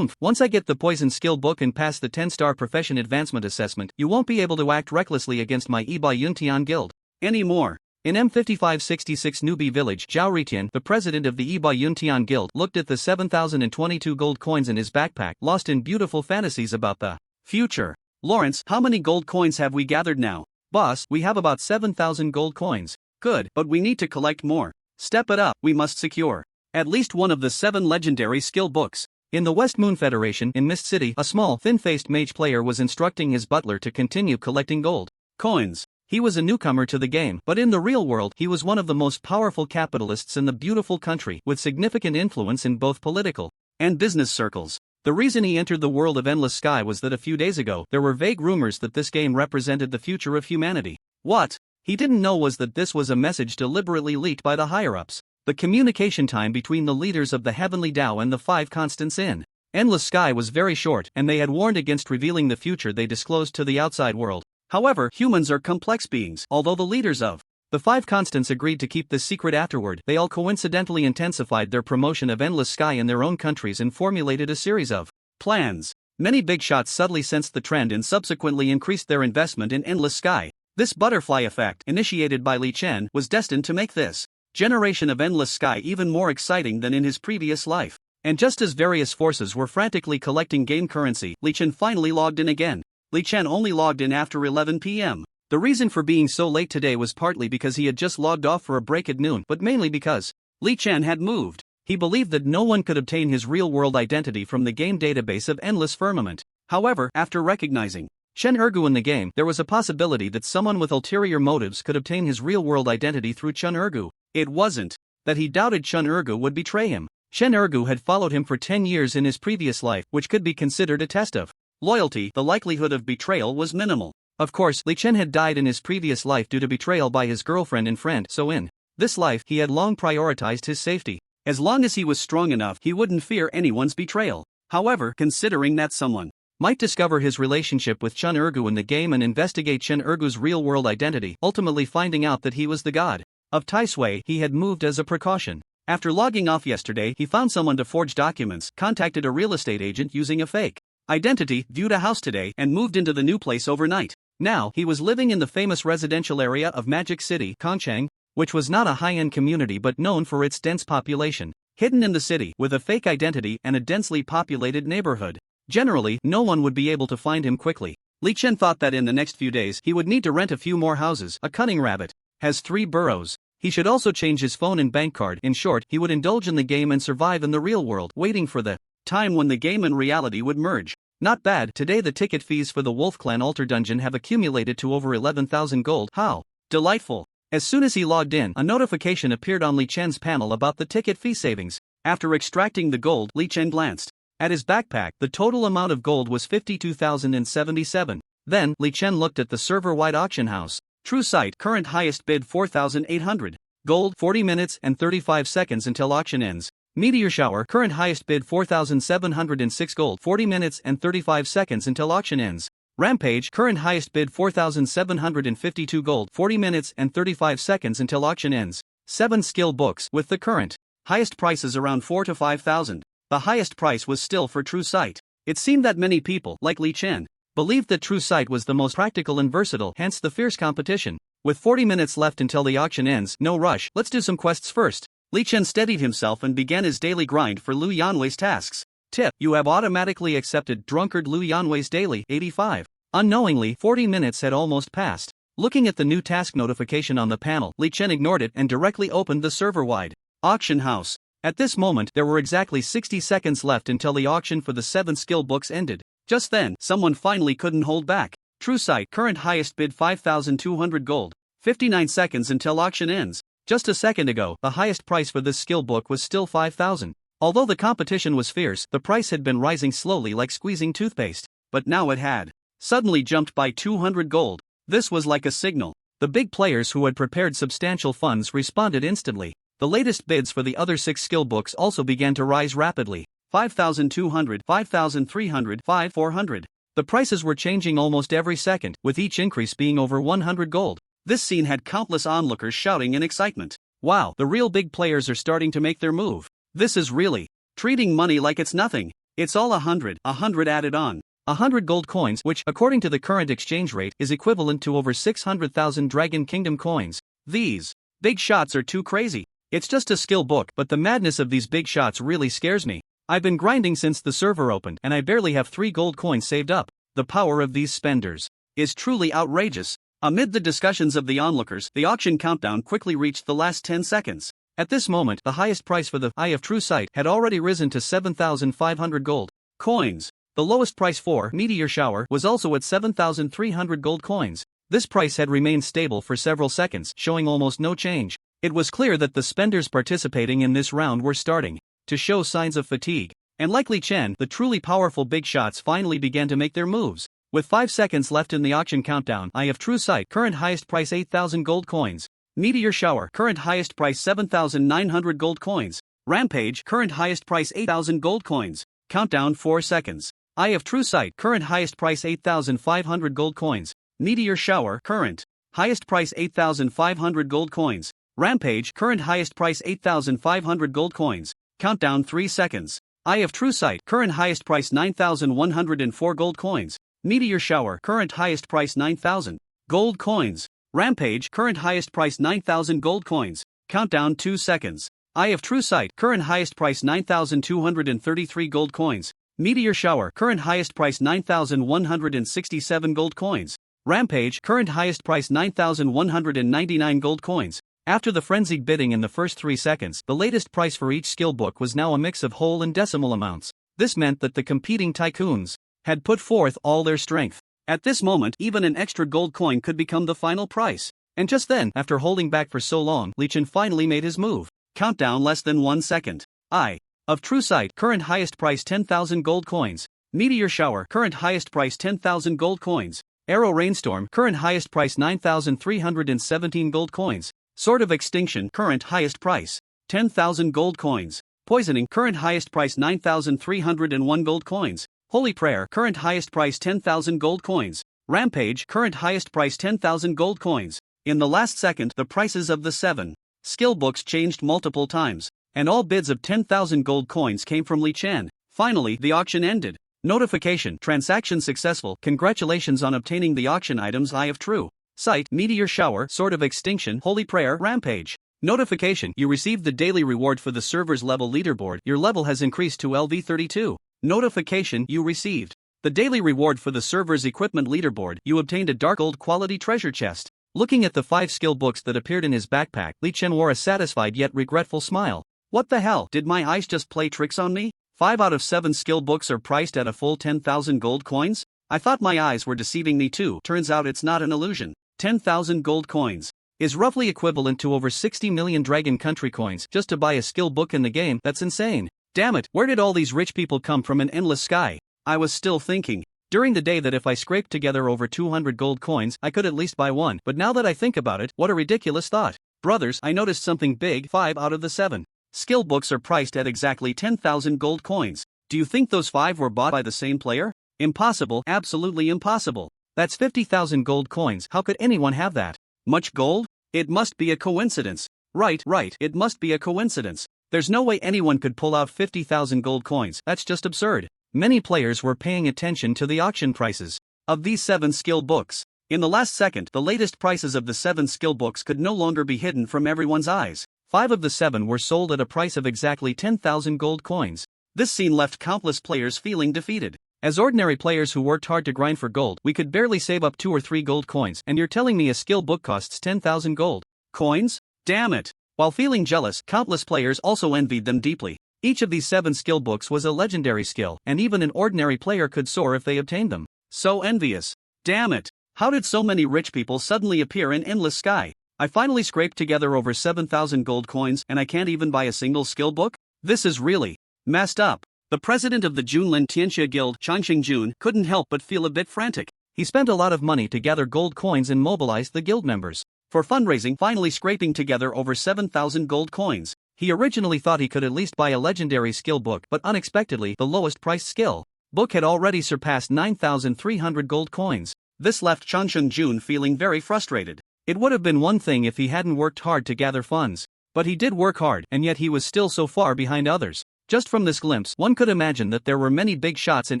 Once I get the poison skill book and pass the 10-star profession advancement assessment, you won't be able to act recklessly against my Iba Yuntian Guild anymore. In M5566 Newbie Village, Zhao Ritian, the president of the Iba Yuntian Guild, looked at the 7,022 gold coins in his backpack, lost in beautiful fantasies about the future. Lawrence, how many gold coins have we gathered now? Boss, we have about 7,000 gold coins. Good, but we need to collect more. Step it up, we must secure at least one of the 7 legendary skill books. In the West Moon Federation in Mist City, a small, thin-faced mage player was instructing his butler to continue collecting gold coins. He was a newcomer to the game, but in the real world he was one of the most powerful capitalists in the beautiful country, with significant influence in both political and business circles. The reason he entered the world of Endless Sky was that a few days ago there were vague rumors that this game represented the future of humanity. What he didn't know was that this was a message deliberately leaked by the higher-ups. The communication time between the leaders of the Heavenly Tao and the Five Constants in Endless Sky was very short, and they had warned against revealing the future they disclosed to the outside world. However, humans are complex beings. Although the leaders of the Five Constants agreed to keep this secret afterward, they all coincidentally intensified their promotion of Endless Sky in their own countries and formulated a series of plans. Many big shots subtly sensed the trend and subsequently increased their investment in Endless Sky. This butterfly effect, initiated by Li Chen, was destined to make this generation of Endless Sky even more exciting than in his previous life. And just as various forces were frantically collecting game currency, Li Chen finally logged in again. Li Chen only logged in after 11 p.m. The reason for being so late today was partly because he had just logged off for a break at noon, but mainly because Li Chen had moved. He believed that no one could obtain his real-world identity from the game database of Endless Firmament. However, after recognizing Chen Ergu in the game, there was a possibility that someone with ulterior motives could obtain his real-world identity through Chen Ergu. It wasn't that he doubted Chen Ergu would betray him. Chen Ergu had followed him for 10 years in his previous life, which could be considered a test of loyalty. The likelihood of betrayal was minimal. Of course, Li Chen had died in his previous life due to betrayal by his girlfriend and friend, so in this life he had long prioritized his safety. As long as he was strong enough, he wouldn't fear anyone's betrayal. However, considering that someone might discover his relationship with Chen Ergu in the game and investigate Chen Ergu's real-world identity, ultimately finding out that he was the god of Tai Sui, he had moved as a precaution. After logging off yesterday, he found someone to forge documents, contacted a real estate agent using a fake identity, viewed a house today, and moved into the new place overnight. Now, he was living in the famous residential area of Magic City, Kongcheng, which was not a high-end community but known for its dense population. Hidden in the city, with a fake identity and a densely populated neighborhood. Generally, no one would be able to find him quickly. Li Chen thought that in the next few days he would need to rent a few more houses. A cunning rabbit has 3 burrows. He should also change his phone and bank card. In short, he would indulge in the game and survive in the real world, waiting for the time when the game and reality would merge. Not bad. Today the ticket fees for the Wolf Clan Altar Dungeon have accumulated to over 11,000 gold. How delightful. As soon as he logged in, a notification appeared on Li Chen's panel about the ticket fee savings. After extracting the gold, Li Chen glanced at his backpack. The total amount of gold was 52,077. Then, Li Chen looked at the server-wide auction house. True site, current highest bid 4,800. Gold, 40 minutes and 35 seconds until auction ends. Meteor shower, current highest bid 4,706 gold, 40 minutes and 35 seconds until auction ends. Rampage, current highest bid 4,752 gold, 40 minutes and 35 seconds until auction ends. 7 skill books, with the current highest prices around 4 to 5,000. The highest price was still for True Sight. It seemed that many people, like Li Chen, believed that True Sight was the most practical and versatile, hence the fierce competition. With 40 minutes left until the auction ends, no rush, let's do some quests first. Li Chen steadied himself and began his daily grind for Lu Yanwei's tasks. Tip: you have automatically accepted Drunkard Lu Yanwei's daily, 85. Unknowingly, 40 minutes had almost passed. Looking at the new task notification on the panel, Li Chen ignored it and directly opened the server-wide auction house. At this moment, there were exactly 60 seconds left until the auction for the 7 skill books ended. Just then, someone finally couldn't hold back. True Sight, current highest bid 5,200 gold. 59 seconds until auction ends. Just a second ago, the highest price for this skill book was still 5,000. Although the competition was fierce, the price had been rising slowly like squeezing toothpaste. But now it had suddenly jumped by 200 gold. This was like a signal. The big players who had prepared substantial funds responded instantly. The latest bids for the other 6 skill books also began to rise rapidly. 5,200, 5,300, 5,400. The prices were changing almost every second, with each increase being over 100 gold. This scene had countless onlookers shouting in excitement. Wow, the real big players are starting to make their move. This is really treating money like it's nothing. It's all 100 added on. 100 gold coins, which, according to the current exchange rate, is equivalent to over 600,000 Dragon Kingdom coins. These big shots are too crazy. It's just a skill book, but the madness of these big shots really scares me. I've been grinding since the server opened, and I barely have 3 gold coins saved up. The power of these spenders is truly outrageous. Amid the discussions of the onlookers, the auction countdown quickly reached the last 10 seconds. At this moment, the highest price for the Eye of True Sight had already risen to 7,500 gold coins. The lowest price for Meteor Shower was also at 7,300 gold coins. This price had remained stable for several seconds, showing almost no change. It was clear that the spenders participating in this round were starting to show signs of fatigue. And like Li Chen, the truly powerful big shots finally began to make their moves. With 5 seconds left in the auction countdown, Eye of True Sight, current highest price 8,000 gold coins. Meteor Shower, current highest price 7,900 gold coins. Rampage, current highest price 8,000 gold coins. Countdown 4 seconds. Eye of True Sight, current highest price 8,500 gold coins. Meteor Shower, current highest price 8,500 gold coins. Rampage, current highest price 8,500 gold coins. Countdown 3 seconds. Eye of True Sight, current highest price 9,104 gold coins. Meteor Shower, current highest price 9,000 gold coins. Rampage, current highest price 9,000 gold coins. Countdown 2 seconds. Eye of True Sight, current highest price 9,233 gold coins. Meteor Shower, current highest price 9,167 gold coins. Rampage, current highest price 9,199 gold coins. After the frenzied bidding in the first 3 seconds, the latest price for each skill book was now a mix of whole and decimal amounts. This meant that the competing tycoons had put forth all their strength. At this moment, even an extra gold coin could become the final price. And just then, after holding back for so long, Li Chen finally made his move. Countdown less than 1 second. Eye of True Sight, current highest price 10,000 gold coins. Meteor Shower, current highest price 10,000 gold coins. Arrow Rainstorm, current highest price 9,317 gold coins. Sword of Extinction, current highest price 10,000 gold coins. Poisoning, current highest price 9,301 gold coins. Holy Prayer, current highest price 10,000 gold coins. Rampage, current highest price 10,000 gold coins. In the last second, the prices of the 7 skill books changed multiple times, and all bids of 10,000 gold coins came from Li Chen. Finally, the auction ended. Notification: transaction successful. Congratulations on obtaining the auction items Eye of True Sight, Meteor Shower, Sword of Extinction, Holy Prayer, Rampage. Notification: you received the daily reward for the server's level leaderboard. Your level has increased to LV32. Notification: you received the daily reward for the server's equipment leaderboard. You obtained a dark gold quality treasure chest. Looking at the 5 skill books that appeared in his backpack, Li Chen wore a satisfied yet regretful smile. What the hell, did my eyes just play tricks on me? 5 out of 7 skill books are priced at a full 10,000 gold coins? I thought my eyes were deceiving me too. Turns out it's not an illusion. 10,000 gold coins is roughly equivalent to over 60 million Dragon Country coins just to buy a skill book in the game. That's insane. Damn it, where did all these rich people come from in endless sky? I was still thinking during the day that if I scraped together over 200 gold coins, I could at least buy one. But now that I think about it, what a ridiculous thought. Brothers, I noticed something big. 5 out of the 7 skill books are priced at exactly 10,000 gold coins. Do you think those 5 were bought by the same player? Impossible, absolutely impossible. That's 50,000 gold coins. How could anyone have that much gold? It must be a coincidence. Right, it must be a coincidence. There's no way anyone could pull out 50,000 gold coins. That's just absurd. Many players were paying attention to the auction prices of these 7 skill books. In the last second, the latest prices of the 7 skill books could no longer be hidden from everyone's eyes. 5 of the 7 were sold at a price of exactly 10,000 gold coins. This scene left countless players feeling defeated. As ordinary players who worked hard to grind for gold, we could barely save up 2 or 3 gold coins, and you're telling me a skill book costs 10,000 gold coins? Damn it! While feeling jealous, countless players also envied them deeply. Each of these 7 skill books was a legendary skill, and even an ordinary player could soar if they obtained them. So envious. Damn it! How did so many rich people suddenly appear in endless sky? I finally scraped together over 7,000 gold coins and I can't even buy a single skill book? This is really messed up. The president of the Junlin Tianxia Guild, Changxing Jun, couldn't help but feel a bit frantic. He spent a lot of money to gather gold coins and mobilized the guild members for fundraising, finally scraping together over 7,000 gold coins. He originally thought he could at least buy a legendary skill book, but unexpectedly, the lowest priced skill book had already surpassed 9,300 gold coins. This left Changxing Jun feeling very frustrated. It would have been one thing if he hadn't worked hard to gather funds. But he did work hard, and yet he was still so far behind others. Just from this glimpse, one could imagine that there were many big shots in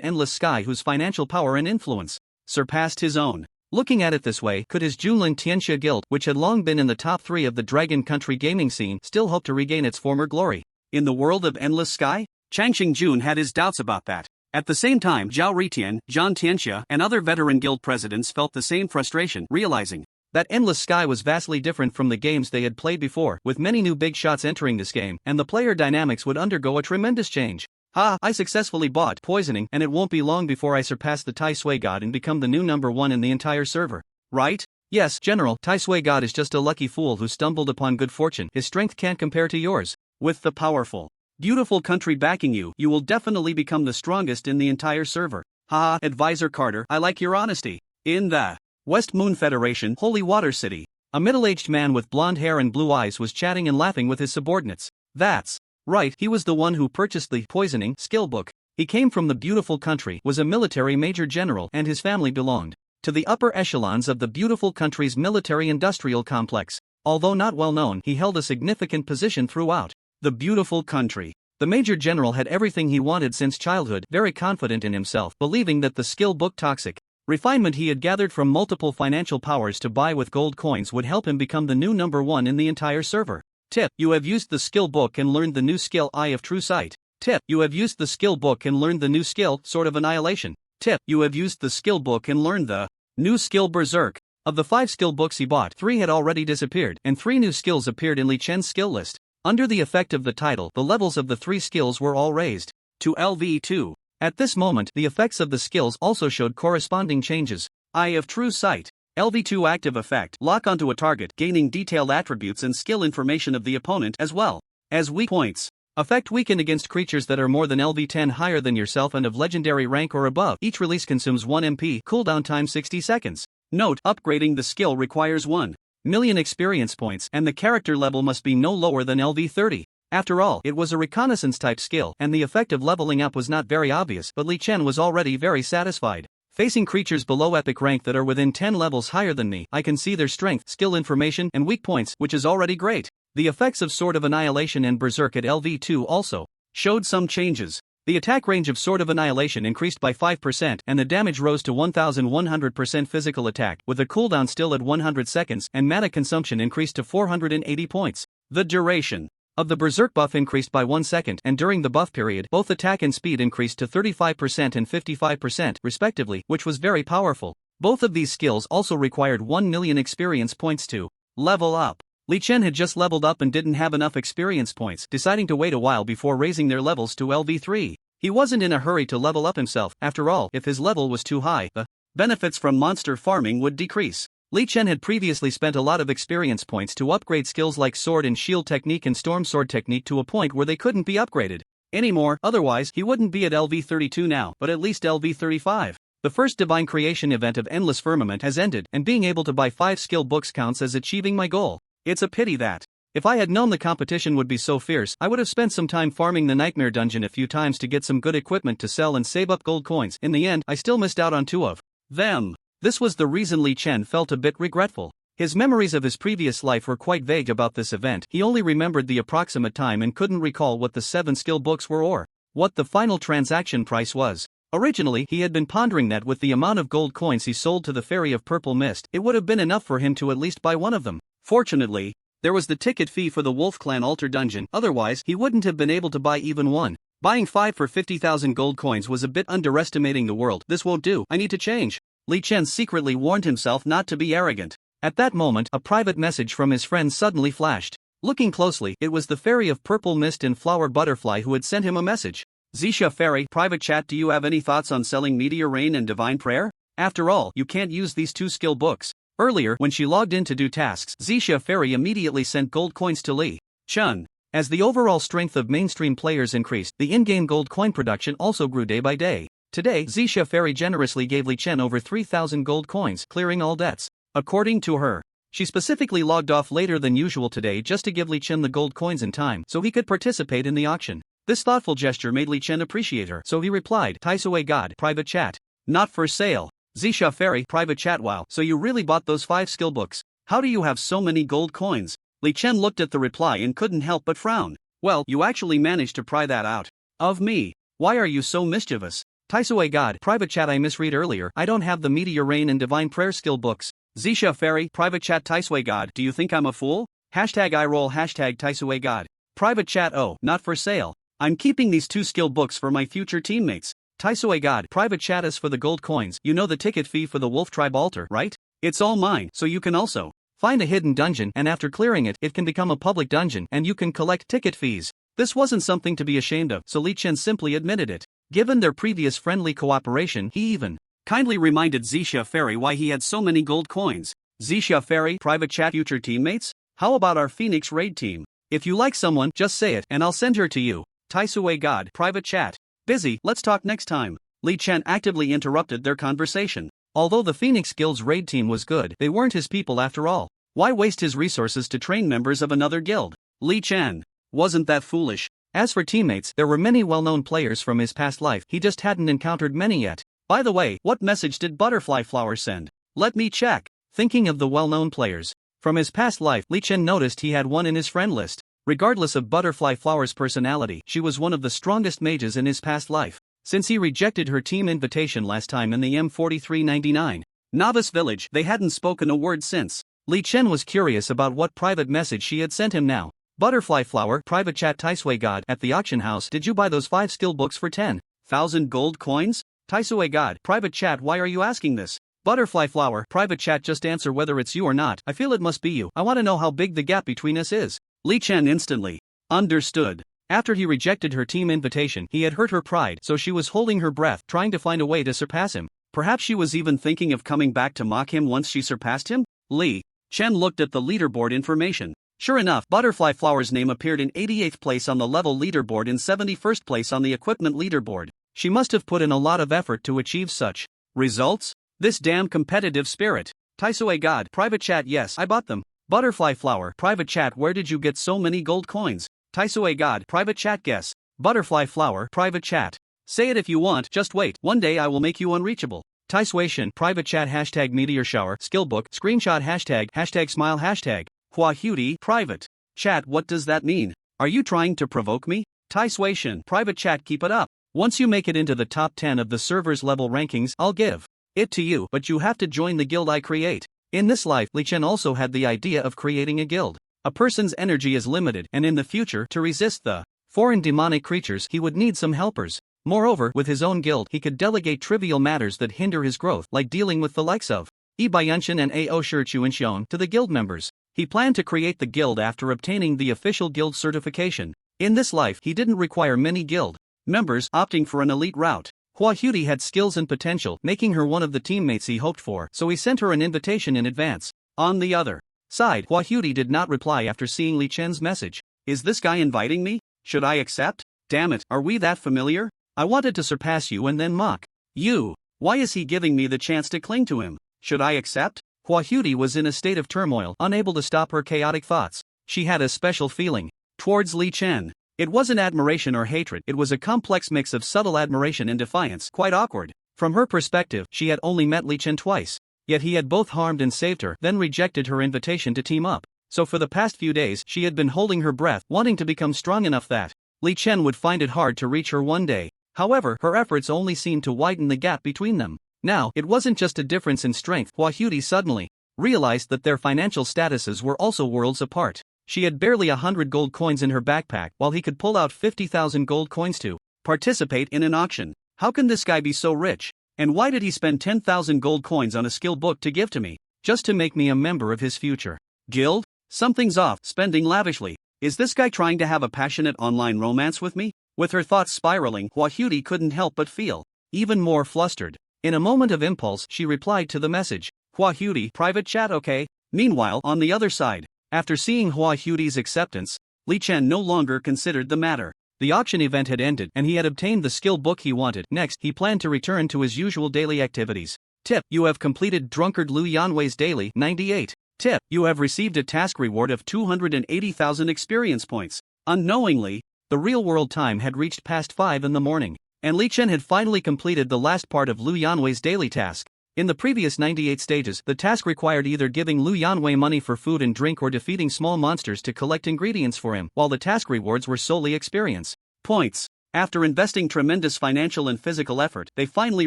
endless sky whose financial power and influence surpassed his own. Looking at it this way, could his Junlin Tianxia Guild, which had long been in the top 3 of the Dragon Country gaming scene, still hope to regain its former glory? In the world of endless sky? Changxing Jun had his doubts about that. At the same time, Zhao Ritian, Zhang Tianxia, and other veteran guild presidents felt the same frustration, realizing that endless sky was vastly different from the games they had played before, with many new big shots entering this game, and the player dynamics would undergo a tremendous change. I successfully bought Poisoning, and it won't be long before I surpass the Tai Sui God and become the new #1 in the entire server. Right? Yes, General, Taisui God is just a lucky fool who stumbled upon good fortune. His strength can't compare to yours. With the powerful, beautiful country backing you, you will definitely become the strongest in the entire server. Haha, Advisor Carter, I like your honesty. In the West Moon Federation, Holy Water City, a middle-aged man with blonde hair and blue eyes was chatting and laughing with his subordinates. That's right, he was the one who purchased the poisoning skill book. He came from the beautiful country, was a military major general, and his family belonged to the upper echelons of the beautiful country's military-industrial complex. Although not well known, he held a significant position throughout the beautiful country. The major general had everything he wanted since childhood, very confident in himself, believing that the skill book toxic refinement he had gathered from multiple financial powers to buy with gold coins would help him become the new number one in the entire server. Tip: you have used the skill book and learned the new skill Eye of True Sight. Tip: you have used the skill book and learned the new skill Sword of Annihilation. Tip: you have used the skill book and learned the new skill Berserk. Of the 5 skill books he bought, 3 had already disappeared, and 3 new skills appeared in Li Chen's skill list. Under the effect of the title, the levels of the 3 skills were all raised to LV2. At this moment, the effects of the skills also showed corresponding changes. Eye of True Sight. LV2 active effect. Lock onto a target, gaining detailed attributes and skill information of the opponent as well as weak points. Effect weakened against creatures that are more than LV10 higher than yourself and of legendary rank or above. Each release consumes 1 MP, cooldown time 60 seconds. Note: upgrading the skill requires 1 million experience points, and the character level must be no lower than LV30. After all, it was a reconnaissance type skill, and the effect of leveling up was not very obvious, but Li Chen was already very satisfied. Facing creatures below epic rank that are within 10 levels higher than me, I can see their strength, skill information, and weak points, which is already great. The effects of Sword of Annihilation and Berserk at LV2 also showed some changes. The attack range of Sword of Annihilation increased by 5%, and the damage rose to 1100% physical attack, with a cooldown still at 100 seconds, and mana consumption increased to 480 points. The duration of the Berserk buff increased by 1 second, and during the buff period, both attack and speed increased to 35% and 55%, respectively, which was very powerful. Both of these skills also required 1 million experience points to level up. Li Chen had just leveled up and didn't have enough experience points, deciding to wait a while before raising their levels to LV3. He wasn't in a hurry to level up himself. After all, if his level was too high, the benefits from monster farming would decrease. Li Chen had previously spent a lot of experience points to upgrade skills like Sword and Shield Technique and Storm Sword Technique to a point where they couldn't be upgraded anymore, otherwise he wouldn't be at LV32 now, but at least LV35. The first Divine Creation event of Endless Firmament has ended, and being able to buy 5 skill books counts as achieving my goal. It's a pity that, if I had known the competition would be so fierce, I would have spent some time farming the Nightmare Dungeon a few times to get some good equipment to sell and save up gold coins. In the end, I still missed out on 2 of them. This was the reason Li Chen felt a bit regretful. His memories of his previous life were quite vague about this event. He only remembered the approximate time and couldn't recall what the 7 skill books were or what the final transaction price was. Originally, he had been pondering that with the amount of gold coins he sold to the Fairy of Purple Mist, it would have been enough for him to at least buy one of them. Fortunately, there was the ticket fee for the Wolf Clan Altar Dungeon, otherwise he wouldn't have been able to buy even one. Buying 5 for 50,000 gold coins was a bit underestimating the world. This won't do, I need to change. Li Chen secretly warned himself not to be arrogant. At that moment, a private message from his friend suddenly flashed. Looking closely, it was the Fairy of Purple Mist and Flower Butterfly who had sent him a message. Zisha Fairy, private chat, do you have any thoughts on selling Meteor Rain and Divine Prayer? After all, you can't use these 2 skill books. Earlier, when she logged in to do tasks, Zisha Fairy immediately sent gold coins to Li Chen. As the overall strength of mainstream players increased, the in-game gold coin production also grew day by day. Today, Zisha Fairy generously gave Li Chen over 3,000 gold coins, clearing all debts. According to her, she specifically logged off later than usual today just to give Li Chen the gold coins in time so he could participate in the auction. This thoughtful gesture made Li Chen appreciate her, so he replied, Taisui God, private chat. Not for sale. Zisha Fairy, private chat. Wow, so you really bought those 5 skill books. How do you have so many gold coins? Li Chen looked at the reply and couldn't help but frown. Well, you actually managed to pry that out of me. Why are you so mischievous? Taisui God, private chat. I misread earlier. I don't have the Meteor Rain and Divine Prayer skill books. Zisha Fairy, private chat. Taisui God, do you think I'm a fool? Hashtag I roll. Hashtag Taisui God. Private chat. Oh, not for sale. I'm keeping these 2 skill books for my future teammates. Taisui God, private chat. As for the gold coins, you know the ticket fee for the Wolf Tribe altar, right? It's all mine, so you can also find a hidden dungeon, and after clearing it, it can become a public dungeon, and you can collect ticket fees. This wasn't something to be ashamed of, so Li Chen simply admitted it. Given their previous friendly cooperation, he even kindly reminded Zisha Fairy why he had so many gold coins. Zixia Ferry private chat future teammates? How about our Phoenix raid team? If you like someone, just say it and I'll send her to you. Taisue God private chat. Busy, let's talk next time. Li Chen actively interrupted their conversation. Although the Phoenix Guild's raid team was good, they weren't his people after all. Why waste his resources to train members of another guild? Li Chen wasn't that foolish. As for teammates, there were many well-known players from his past life, he just hadn't encountered many yet. By the way, what message did Butterfly Flower send? Let me check. Thinking of the well-known players from his past life, Li Chen noticed he had one in his friend list. Regardless of Butterfly Flower's personality, she was one of the strongest mages in his past life. Since he rejected her team invitation last time in the M4399 Novice Village, they hadn't spoken a word since. Li Chen was curious about what private message she had sent him now. Butterfly Flower private chat Taisue God at the auction house. Did you buy those 5 skill books for 10,000 gold coins? Taisue God private chat. Why are you asking this? Butterfly Flower private chat. Just answer whether it's you or not. I feel it must be you. I want to know how big the gap between us is. Li Chen instantly understood. After he rejected her team invitation, he had hurt her pride, so she was holding her breath, trying to find a way to surpass him. Perhaps she was even thinking of coming back to mock him once she surpassed him? Li Chen looked at the leaderboard information. Sure enough, Butterfly Flower's name appeared in 88th place on the level leaderboard and 71st place on the equipment leaderboard. She must have put in a lot of effort to achieve such results. This damn competitive spirit. Taisue God private chat. Yes, I bought them. Butterfly Flower private chat. Where did you get so many gold coins? Taisue God private chat. Guess. Butterfly Flower private chat. Say it if you want, just wait, one day I will make you unreachable. Taisuation private chat hashtag meteor shower skillbook screenshot hashtag smile hashtag Hua Hutie private chat. What does that mean? Are you trying to provoke me? Taisuation private chat. Keep it up. Once you make it into the top 10 of the server's level rankings, I'll give it to you, but you have to join the guild I create. In this life, Li Chen also had the idea of creating a guild. A person's energy is limited, and in the future, to resist the foreign demonic creatures, he would need some helpers. Moreover, with his own guild, he could delegate trivial matters that hinder his growth, like dealing with the likes of Ibayunshin and Ao Shichuinshion, to the guild members. He planned to create the guild after obtaining the official guild certification. In this life, he didn't require many guild members, opting for an elite route. Hua Hutie had skills and potential, making her one of the teammates he hoped for, so he sent her an invitation in advance. On the other side, Hua Hutie did not reply after seeing Li Chen's message. Is this guy inviting me? Should I accept? Damn it, are we that familiar? I wanted to surpass you and then mock you. Why is he giving me the chance to cling to him? Should I accept? Hua Hutie was in a state of turmoil, unable to stop her chaotic thoughts. She had a special feeling towards Li Chen. It wasn't admiration or hatred, it was a complex mix of subtle admiration and defiance, quite awkward. From her perspective, she had only met Li Chen twice. Yet he had both harmed and saved her, then rejected her invitation to team up. So for the past few days, she had been holding her breath, wanting to become strong enough that Li Chen would find it hard to reach her one day. However, her efforts only seemed to widen the gap between them. Now, it wasn't just a difference in strength. Hua Hutie suddenly realized that their financial statuses were also worlds apart. She had barely 100 gold coins in her backpack, while he could pull out 50,000 gold coins to participate in an auction. How can this guy be so rich? And why did he spend 10,000 gold coins on a skill book to give to me? Just to make me a member of his future guild? Something's off, spending lavishly. Is this guy trying to have a passionate online romance with me? With her thoughts spiraling, Hua Hutie couldn't help but feel even more flustered. In a moment of impulse, she replied to the message. Hua Hutie, private chat. Okay. Meanwhile, on the other side, after seeing Hua Hutie's acceptance, Li Chen no longer considered the matter. The auction event had ended and he had obtained the skill book he wanted. Next, he planned to return to his usual daily activities. Tip: you have completed Drunkard Lu Yanwei's daily 98. Tip: you have received a task reward of 280,000 experience points. Unknowingly, the real-world time had reached past 5 in the morning, and Li Chen had finally completed the last part of Lu Yanwei's daily task. In the previous 98 stages, the task required either giving Lu Yanwei money for food and drink or defeating small monsters to collect ingredients for him, while the task rewards were solely experience points. After investing tremendous financial and physical effort, they finally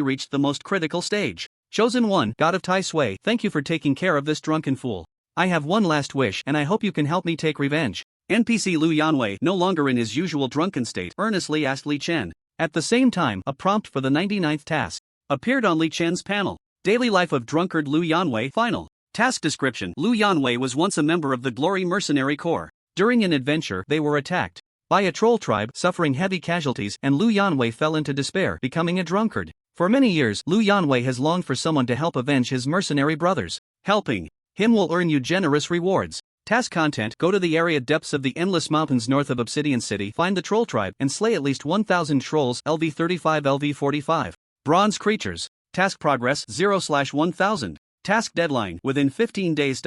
reached the most critical stage. Chosen One, God of Tai Sui, thank you for taking care of this drunken fool. I have one last wish and I hope you can help me take revenge. NPC Lu Yanwei, no longer in his usual drunken state, earnestly asked Li Chen. At the same time, a prompt for the 99th task appeared on Li Chen's panel. Daily Life of Drunkard Lu Yanwei. Final task description: Lu Yanwei was once a member of the Glory Mercenary Corps. During an adventure, they were attacked by a troll tribe, suffering heavy casualties, and Lu Yanwei fell into despair, becoming a drunkard. For many years, Lu Yanwei has longed for someone to help avenge his mercenary brothers. Helping Him will earn you generous rewards. Task content: go to the area depths of the endless mountains north of Obsidian City, find the troll tribe, and slay at least 1,000 trolls. LV35 LV45. Bronze creatures. Task progress 0/1000. Task deadline within 15 days.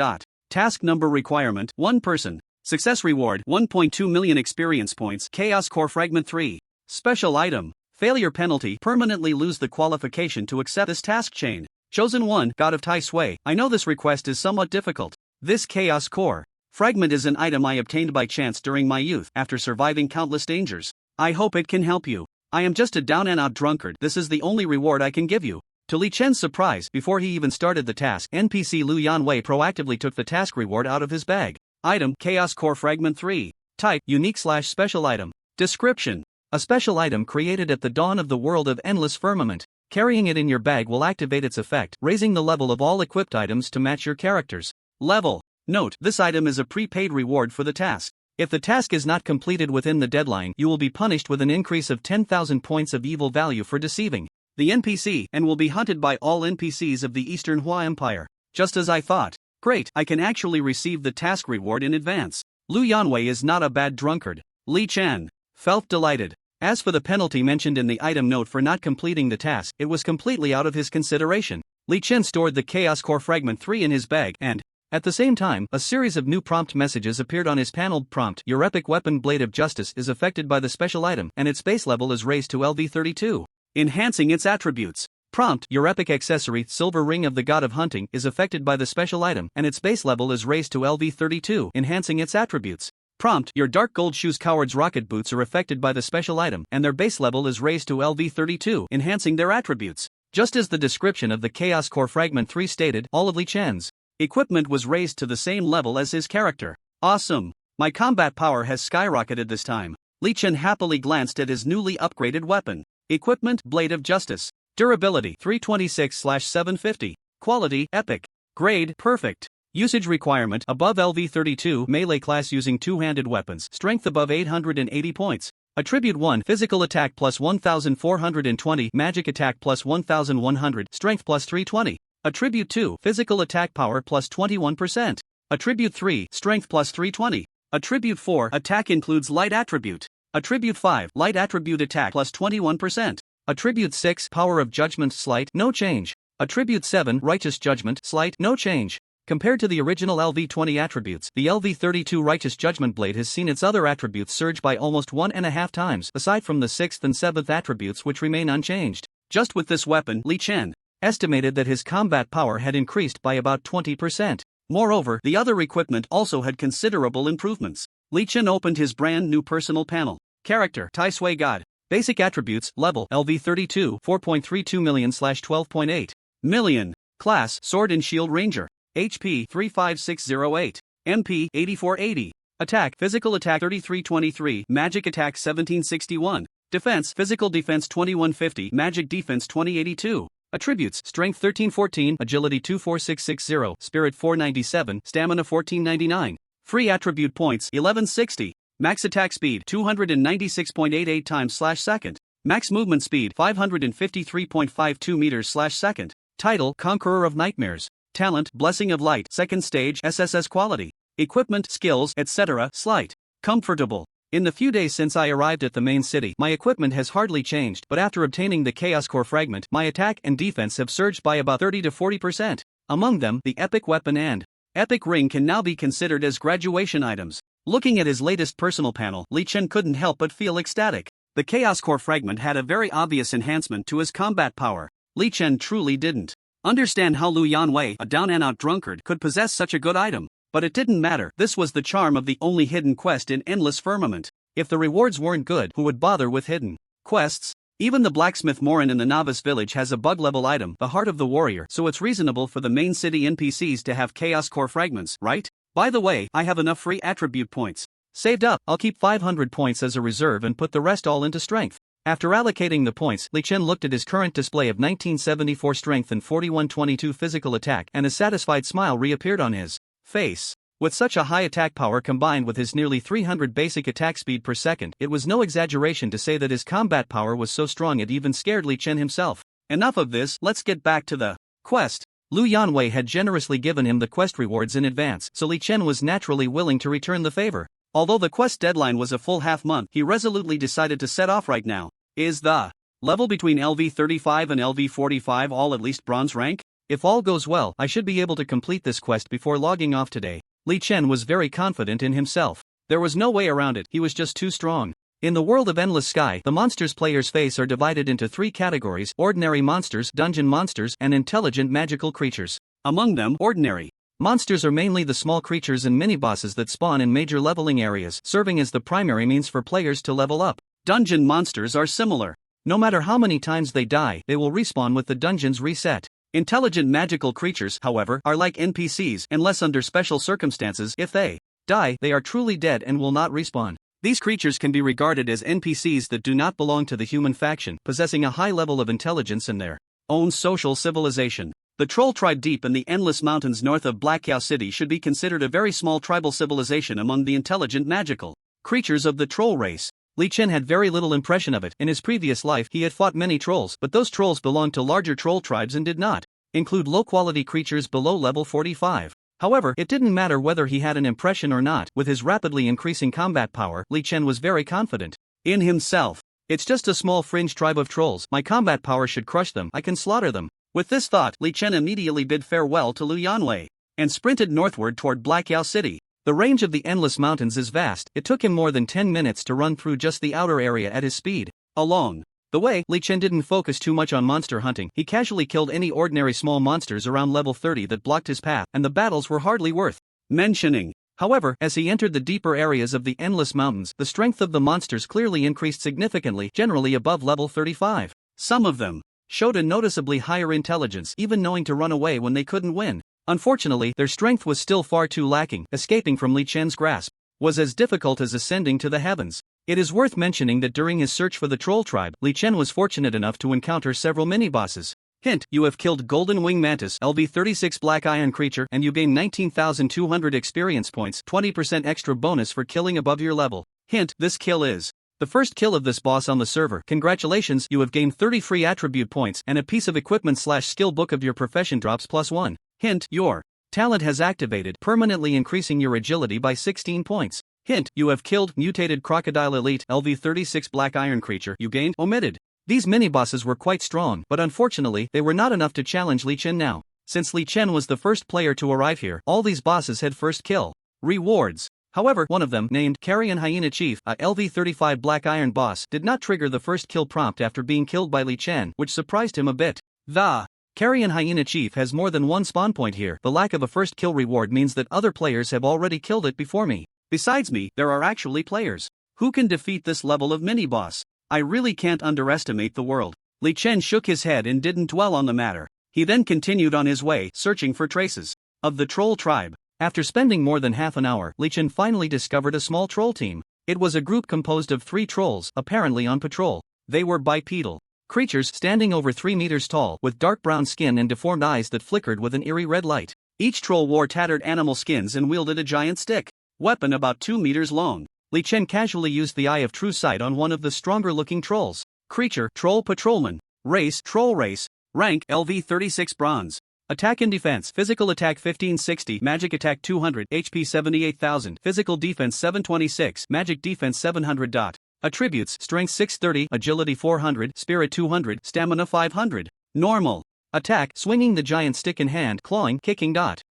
Task number requirement 1 person. Success reward 1.2 million experience points. Chaos Core Fragment 3. Special item. Failure penalty: permanently lose the qualification to accept this task chain. Chosen 1, God of Tai Sui. I know this request is somewhat difficult. This Chaos Core Fragment is an item I obtained by chance during my youth after surviving countless dangers. I hope it can help you. I am just a down-and-out drunkard. This is the only reward I can give you. To Li Chen's surprise, before he even started the task, NPC Lu Yanwei proactively took the task reward out of his bag. Item: Chaos Core Fragment 3. Type: unique/special item. Description: a special item created at the dawn of the world of endless firmament. Carrying it in your bag will activate its effect, raising the level of all equipped items to match your character's level. Note: this item is a prepaid reward for the task. If the task is not completed within the deadline, you will be punished with an increase of 10,000 points of evil value for deceiving the NPC, and will be hunted by all NPCs of the Eastern Hua Empire. Just as I thought. Great, I can actually receive the task reward in advance. Lu Yanwei is not a bad drunkard. Li Chen felt delighted. As for the penalty mentioned in the item note for not completing the task, it was completely out of his consideration. Li Chen stored the Chaos Core Fragment 3 in his bag and, at the same time, a series of new prompt messages appeared on his paneled prompt. Your epic weapon Blade of Justice is affected by the special item, and its base level is raised to LV32, enhancing its attributes. Prompt: your epic accessory Silver Ring of the God of Hunting is affected by the special item, and its base level is raised to LV32, enhancing its attributes. Prompt: your Dark Gold Shoes Coward's Rocket Boots are affected by the special item, and their base level is raised to LV32, enhancing their attributes. Just as the description of the Chaos Core Fragment 3 stated, all of Li Chen's equipment was raised to the same level as his character. Awesome! My combat power has skyrocketed this time. Li Chen happily glanced at his newly upgraded weapon. Equipment: Blade of Justice. Durability: 326/750. Quality: Epic. Grade: Perfect. Usage requirement: above LV32 melee class using two-handed weapons. Strength above 880 points. Attribute 1: Physical attack plus 1420, magic attack plus 1100, strength plus 320. Attribute 2: Physical attack power plus 21%. Attribute 3: Strength plus 320. Attribute 4: Attack includes light attribute. Attribute 5: Light attribute attack plus 21%. Attribute 6: Power of Judgment slight, no change. Attribute 7: Righteous Judgment slight, no change. Compared to the original LV20 attributes, the LV32 Righteous Judgment Blade has seen its other attributes surge by almost 1.5 times, aside from the 6th and 7th attributes which remain unchanged. Just with this weapon, Li Chen estimated that his combat power had increased by about 20%. Moreover, the other equipment also had considerable improvements. Li Chen opened his brand new personal panel. Character: Tai Sui God. Basic attributes: level LV32 4.32 million/12.8 million. Class: Sword and Shield Ranger. HP 35608. MP 8480. Attack: Physical attack 3323, Magic attack 1761. Defense: Physical defense 2150, Magic defense 2082. Attributes: Strength 1314, Agility 24660, Spirit 497, Stamina 1499. Free attribute points 1160. Max attack speed 296.88 times/second. Max movement speed 553.52 meters/second. Title: Conqueror of Nightmares. Talent: Blessing of Light, second stage, SSS quality. Equipment, skills, etc. Slight. Comfortable. In the few days since I arrived at the main city, my equipment has hardly changed, but after obtaining the Chaos Core Fragment, my attack and defense have surged by about 30 to 40%. Among them, the Epic Weapon and Epic Ring can now be considered as graduation items. Looking at his latest personal panel, Li Chen couldn't help but feel ecstatic. The Chaos Core Fragment had a very obvious enhancement to his combat power. Li Chen truly didn't understand how Lu Yanwei, a down-and-out drunkard, could possess such a good item. But it didn't matter. This was the charm of the only hidden quest in Endless Firmament. If the rewards weren't good, who would bother with hidden quests? Even the Blacksmith Morin in the Novice Village has a bug-level item, the Heart of the Warrior, so it's reasonable for the main city NPCs to have Chaos Core Fragments, right? By the way, I have enough free attribute points saved up. I'll keep 500 points as a reserve and put the rest all into strength. After allocating the points, Li Chen looked at his current display of 1974 strength and 4122 physical attack, and a satisfied smile reappeared on his face. With such a high attack power combined with his nearly 300 basic attack speed per second, it was no exaggeration to say that his combat power was so strong it even scared Li Chen himself. Enough of this, let's get back to the quest. Lu Yanwei had generously given him the quest rewards in advance, so Li Chen was naturally willing to return the favor. Although the quest deadline was a full half-month, he resolutely decided to set off right now. Is the level between LV35 and LV45 all at least bronze rank? If all goes well, I should be able to complete this quest before logging off today. Li Chen was very confident in himself. There was no way around it, he was just too strong. In the world of Endless Sky, the monsters players face are divided into 3 categories: ordinary monsters, dungeon monsters, and intelligent magical creatures. Among them, ordinary monsters are mainly the small creatures and mini-bosses that spawn in major leveling areas, serving as the primary means for players to level up. Dungeon monsters are similar. No matter how many times they die, they will respawn with the dungeons reset. Intelligent magical creatures, however, are like NPCs, unless under special circumstances. If they die, they are truly dead and will not respawn. These creatures can be regarded as NPCs that do not belong to the human faction, possessing a high level of intelligence and their own social civilization. The troll tribe deep in the endless mountains north of Black Cow City should be considered a very small tribal civilization among the intelligent magical creatures of the troll race. Li Chen had very little impression of it. In his previous life he had fought many trolls, but those trolls belonged to larger troll tribes and did not include low-quality creatures below level 45. However, it didn't matter whether he had an impression or not. With his rapidly increasing combat power, Li Chen was very confident in himself. It's just a small fringe tribe of trolls. My combat power should crush them. I can slaughter them. With this thought, Li Chen immediately bid farewell to Lu Yanwei and sprinted northward toward Black Cow City. The range of the endless mountains is vast. It took him more than 10 minutes to run through just the outer area at his speed. Along the way, Li Chen didn't focus too much on monster hunting. He casually killed any ordinary small monsters around level 30 that blocked his path, and the battles were hardly worth mentioning. However, as he entered the deeper areas of the endless mountains, the strength of the monsters clearly increased significantly, generally above level 35. Some of them showed a noticeably higher intelligence, even knowing to run away when they couldn't win. Unfortunately, their strength was still far too lacking. Escaping from Li Chen's grasp was as difficult as ascending to the heavens. It is worth mentioning that during his search for the troll tribe, Li Chen was fortunate enough to encounter several mini-bosses. Hint: you have killed Golden Wing Mantis, LV36 Black Iron Creature, and you gain 19,200 experience points, 20% extra bonus for killing above your level. Hint: this kill is the first kill of this boss on the server. Congratulations, you have gained 30 free attribute points, and a piece of equipment/skill book of your profession drops +1. Hint: your talent has activated, permanently increasing your agility by 16 points. Hint: you have killed Mutated Crocodile Elite, LV36 Black Iron Creature. You gained omitted. These mini-bosses were quite strong, but unfortunately, they were not enough to challenge Li Chen now. Since Li Chen was the first player to arrive here, all these bosses had first kill rewards. However, one of them, named Carrion Hyena Chief, a LV35 Black Iron boss, did not trigger the first kill prompt after being killed by Li Chen, which surprised him a bit. The Carrion Hyena Chief has more than one spawn point here. The lack of a first kill reward means that other players have already killed it before me. Besides me, there are actually players who can defeat this level of mini-boss. I really can't underestimate the world. Li Chen shook his head and didn't dwell on the matter. He then continued on his way, searching for traces of the troll tribe. After spending more than half an hour, Li Chen finally discovered a small troll team. It was a group composed of 3 trolls, apparently on patrol. They were bipedal creatures standing over 3 meters tall, with dark brown skin and deformed eyes that flickered with an eerie red light. Each troll wore tattered animal skins and wielded a giant stick weapon about 2 meters long. Li Chen casually used the Eye of True Sight on one of the stronger-looking trolls. Creature: Troll Patrolman. Race: Troll Race. Rank: LV36 Bronze. Attack and Defense: Physical Attack 1560, Magic Attack 200, HP 78,000, Physical Defense 726, Magic Defense 700. Attributes: Strength 630, Agility 400, Spirit 200, Stamina 500. Normal attack: swinging the giant stick in hand, clawing, kicking.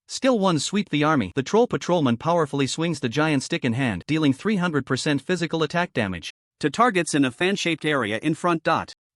Skill 1: Sweep the Army. The Troll Patrolman powerfully swings the giant stick in hand, dealing 300% physical attack damage to targets in a fan-shaped area in front.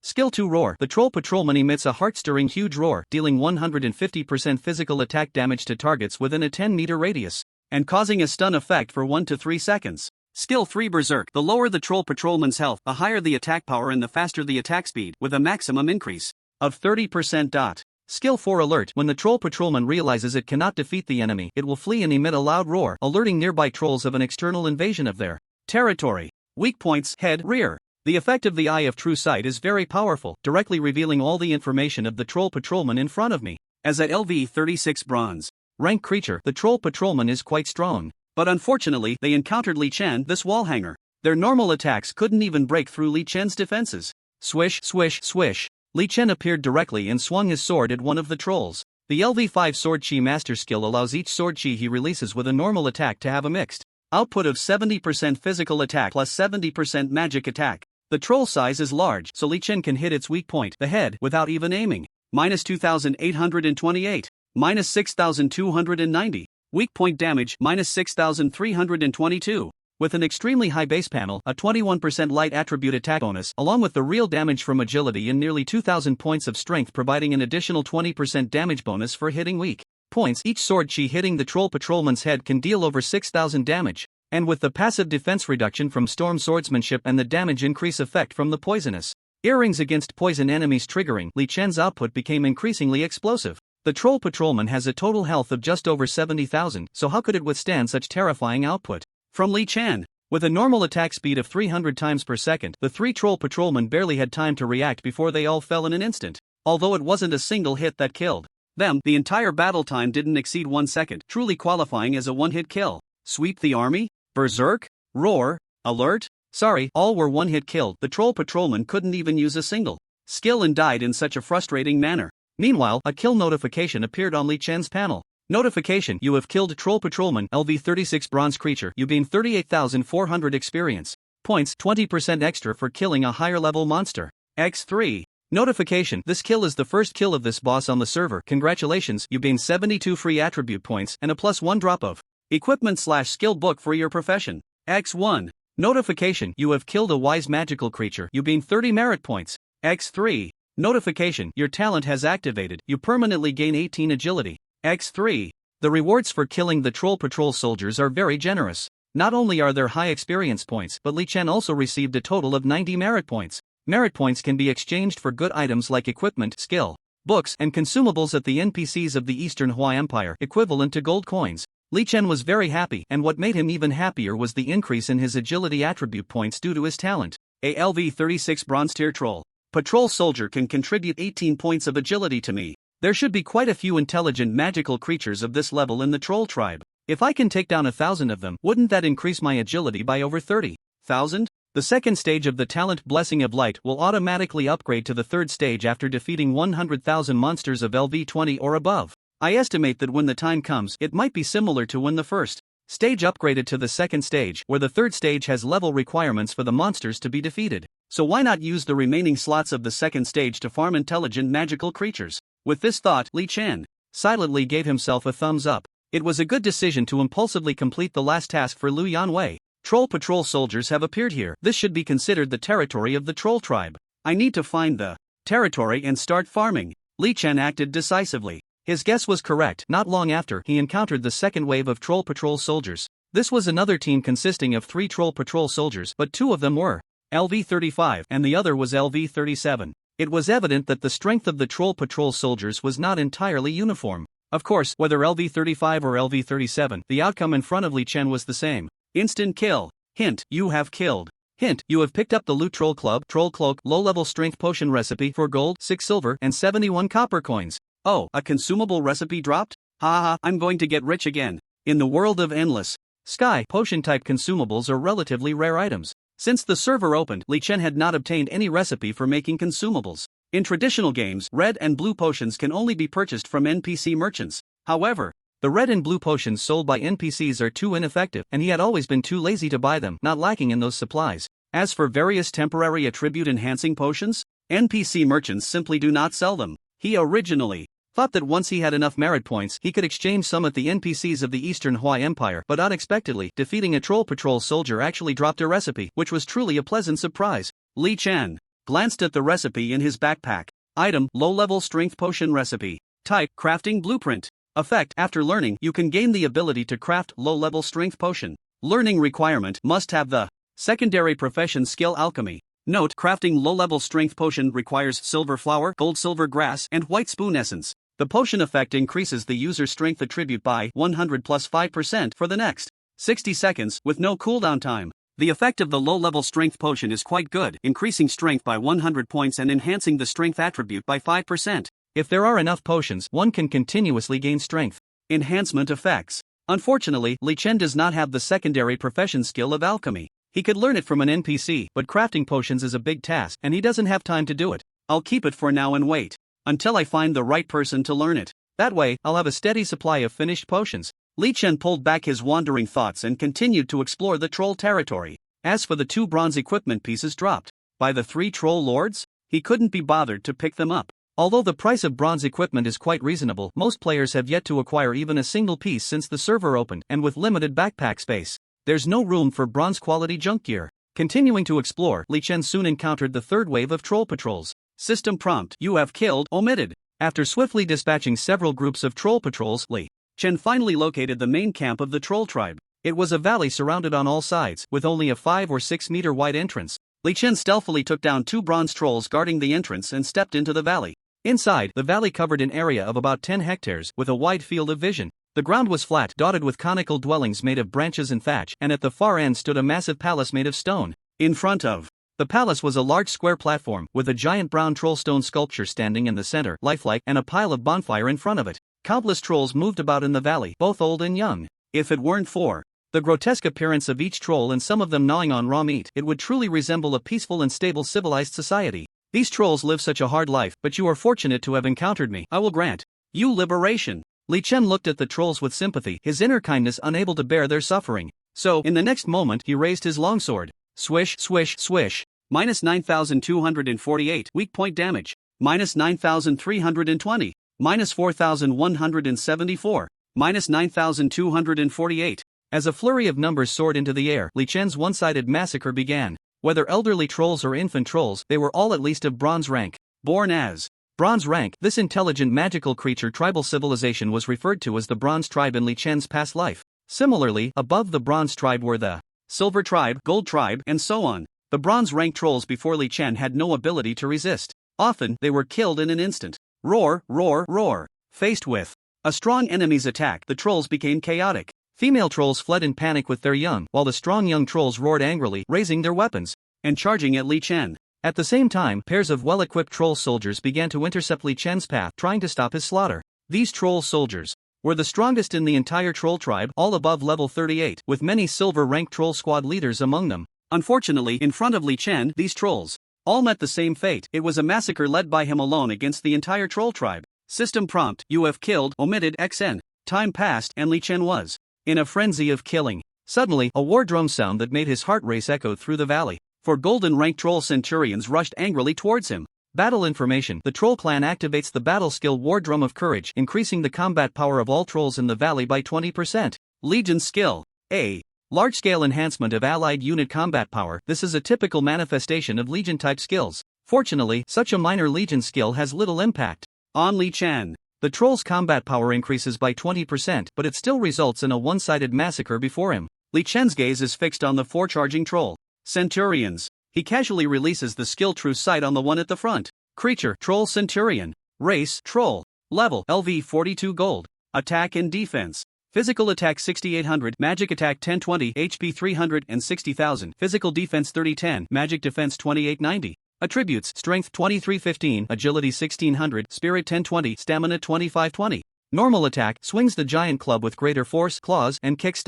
Skill 2: Roar. The Troll Patrolman emits a heart-stirring huge roar, dealing 150% physical attack damage to targets within a 10-meter radius, and causing a stun effect for 1 to 3 seconds. Skill 3: Berserk. The lower the Troll Patrolman's health, the higher the attack power and the faster the attack speed, with a maximum increase of 30%. Skill 4: Alert. When the Troll Patrolman realizes it cannot defeat the enemy, it will flee and emit a loud roar, alerting nearby trolls of an external invasion of their territory. Weak points: Head, Rear. The effect of the Eye of True Sight is very powerful, directly revealing all the information of the Troll Patrolman in front of me. As at LV36 Bronze rank creature, the Troll Patrolman is quite strong. But unfortunately, they encountered Li Chen, this wallhanger. Their normal attacks couldn't even break through Li Chen's defenses. Swish, swish, swish. Li Chen appeared directly and swung his sword at one of the trolls. The LV5 Sword Chi Master skill allows each sword chi he releases with a normal attack to have a mixed output of 70% physical attack plus 70% magic attack. The troll size is large, so Li Chen can hit its weak point, the head, without even aiming. Minus 2,828. Minus 6,290. Weak point damage, minus 6,322. With an extremely high base panel, a 21% light attribute attack bonus, along with the real damage from agility and nearly 2,000 points of strength providing an additional 20% damage bonus for hitting weak points. Each sword chi hitting the troll patrolman's head can deal over 6,000 damage. And with the passive defense reduction from storm swordsmanship and the damage increase effect from the poisonous earrings against poison enemies triggering, Li Chen's output became increasingly explosive. The troll patrolman has a total health of just over 70,000, so how could it withstand such terrifying output from Li Chen? With a normal attack speed of 300 times per second, the 3 troll patrolmen barely had time to react before they all fell in an instant. Although it wasn't a single hit that killed them, the entire battle time didn't exceed 1 second, truly qualifying as a one-hit kill. Sweep the army? Berserk? Roar? Alert? Sorry, all were one-hit killed. The troll patrolman couldn't even use a single skill and died in such a frustrating manner. Meanwhile, a kill notification appeared on Li Chen's panel. Notification: you have killed Troll Patrolman LV36 Bronze Creature. You gain 38,400 experience points, 20% extra for killing a higher level monster. X3. Notification: this kill is the first kill of this boss on the server. Congratulations, you gain 72 free attribute points and a +1 drop of equipment/skill book for your profession. X1. Notification: you have killed a wise magical creature. You gain 30 merit points. X3. Notification: your talent has activated. You permanently gain 18 agility. X3. The rewards for killing the Troll Patrol soldiers are very generous. Not only are there high experience points, but Li Chen also received a total of 90 merit points. Merit points can be exchanged for good items like equipment, skill, books, and consumables at the NPCs of the Eastern Hua Empire, equivalent to gold coins. Li Chen was very happy, and what made him even happier was the increase in his agility attribute points due to his talent. A LV36 Bronze Tier Troll Patrol Soldier can contribute 18 points of agility to me. There should be quite a few intelligent magical creatures of this level in the Troll tribe. If I can take down 1,000 of them, wouldn't that increase my agility by over 30,000? The second stage of the talent Blessing of Light will automatically upgrade to the third stage after defeating 100,000 monsters of LV20 or above. I estimate that when the time comes, it might be similar to when the first stage upgraded to the second stage, where the third stage has level requirements for the monsters to be defeated. So why not use the remaining slots of the second stage to farm intelligent magical creatures? With this thought, Li Chen silently gave himself a thumbs up. It was a good decision to impulsively complete the last task for Lu Yanwei. Troll Patrol soldiers have appeared here. This should be considered the territory of the Troll tribe. I need to find the territory and start farming. Li Chen acted decisively. His guess was correct. Not long after, he encountered the second wave of Troll Patrol soldiers. This was another team consisting of 3 Troll Patrol soldiers, but 2 of them were LV35 and the other was LV37. It was evident that the strength of the Troll Patrol soldiers was not entirely uniform. Of course, whether LV35 or LV37, the outcome in front of Li Chen was the same. Instant kill. Hint: you have killed. Hint: you have picked up the Loot Troll Club Troll Cloak low-level strength potion recipe for gold, 6 silver, and 71 copper coins. Oh, a consumable recipe dropped? Haha, I'm going to get rich again. In the world of Endless Sky, potion-type consumables are relatively rare items. Since the server opened, Li Chen had not obtained any recipe for making consumables. In traditional games, red and blue potions can only be purchased from NPC merchants. However, the red and blue potions sold by NPCs are too ineffective, and he had always been too lazy to buy them, not lacking in those supplies. As for various temporary attribute-enhancing potions, NPC merchants simply do not sell them. He originally thought that once he had enough merit points, he could exchange some at the NPCs of the Eastern Hua Empire, but unexpectedly, defeating a Troll Patrol soldier actually dropped a recipe, which was truly a pleasant surprise. Li Chen glanced at the recipe in his backpack. Item: low-level strength potion recipe. Type: crafting blueprint. Effect: after learning, you can gain the ability to craft low-level strength potion. Learning requirement: must have the secondary profession skill alchemy. Note: crafting low-level strength potion requires silver flower, gold silver grass, and white spoon essence. The potion effect increases the user's strength attribute by 100 plus 5% for the next 60 seconds, with no cooldown time. The effect of the low-level strength potion is quite good, increasing strength by 100 points and enhancing the strength attribute by 5%. If there are enough potions, one can continuously gain strength. Enhancement effects. Unfortunately, Li Chen does not have the secondary profession skill of alchemy. He could learn it from an NPC, but crafting potions is a big task, and he doesn't have time to do it. I'll keep it for now and wait until I find the right person to learn it. That way, I'll have a steady supply of finished potions. Li Chen pulled back his wandering thoughts and continued to explore the troll territory. As for the 2 bronze equipment pieces dropped by the 3 troll lords, he couldn't be bothered to pick them up. Although the price of bronze equipment is quite reasonable, most players have yet to acquire even a single piece since the server opened, and with limited backpack space, there's no room for bronze quality junk gear. Continuing to explore, Li Chen soon encountered the 3rd wave of troll patrols. System prompt: you have killed, omitted. After swiftly dispatching several groups of troll patrols, Li Chen finally located the main camp of the troll tribe. It was a valley surrounded on all sides, with only a 5 or 6 meter wide entrance. Li Chen stealthily took down 2 bronze trolls guarding the entrance and stepped into the valley. Inside, the valley covered an area of about 10 hectares, with a wide field of vision. The ground was flat, dotted with conical dwellings made of branches and thatch, and at the far end stood a massive palace made of stone. In front of the palace was a large square platform, with a giant brown troll stone sculpture standing in the center, lifelike, and a pile of bonfire in front of it. Countless trolls moved about in the valley, both old and young. If it weren't for the grotesque appearance of each troll and some of them gnawing on raw meat, it would truly resemble a peaceful and stable civilized society. These trolls live such a hard life, but you are fortunate to have encountered me. I will grant you liberation. Li Chen looked at the trolls with sympathy, his inner kindness unable to bear their suffering. So, in the next moment, he raised his longsword. Swish, swish, swish. Minus 9,248 weak point damage. Minus 9,320. Minus 4,174. Minus 9,248. As a flurry of numbers soared into the air, Li Chen's one-sided massacre began. Whether elderly trolls or infant trolls, they were all at least of bronze rank. Born as bronze rank, this intelligent magical creature tribal civilization was referred to as the Bronze Tribe in Li Chen's past life. Similarly, above the Bronze Tribe were the Silver Tribe, Gold Tribe, and so on. The bronze rank trolls before Li Chen had no ability to resist. Often, they were killed in an instant. Roar, roar, roar. Faced with a strong enemy's attack, the trolls became chaotic. Female trolls fled in panic with their young, while the strong young trolls roared angrily, raising their weapons and charging at Li Chen. At the same time, pairs of well-equipped troll soldiers began to intercept Li Chen's path, trying to stop his slaughter. These troll soldiers were the strongest in the entire troll tribe, all above level 38, with many silver-ranked troll squad leaders among them. Unfortunately, in front of Li Chen, these trolls all met the same fate. It was a massacre led by him alone against the entire troll tribe. System prompt: you have killed, omitted, XN. Time passed, and Li Chen was in a frenzy of killing. Suddenly, a war drum sound that made his heart race echoed through the valley. 4 golden-ranked troll centurions rushed angrily towards him. Battle information: the troll clan activates the battle skill War Drum of Courage, increasing the combat power of all trolls in the valley by 20%. Legion skill: A large-scale enhancement of allied unit combat power. This is a typical manifestation of Legion-type skills. Fortunately, such a minor Legion skill has little impact on Li Chen. The troll's combat power increases by 20%, but it still results in a one-sided massacre before him. Li Chen's gaze is fixed on the 4 charging troll centurions. He casually releases the skill True Sight on the one at the front. Creature: Troll Centurion. Race: Troll. Level: LV 42 Gold. Attack and Defense: Physical attack 6800, Magic attack 1020, HP 360,000, Physical defense 3010, Magic defense 2890. Attributes: Strength 2315, Agility 1600, Spirit 1020, Stamina 2520. Normal attack: swings the giant club with greater force, claws, and kicks.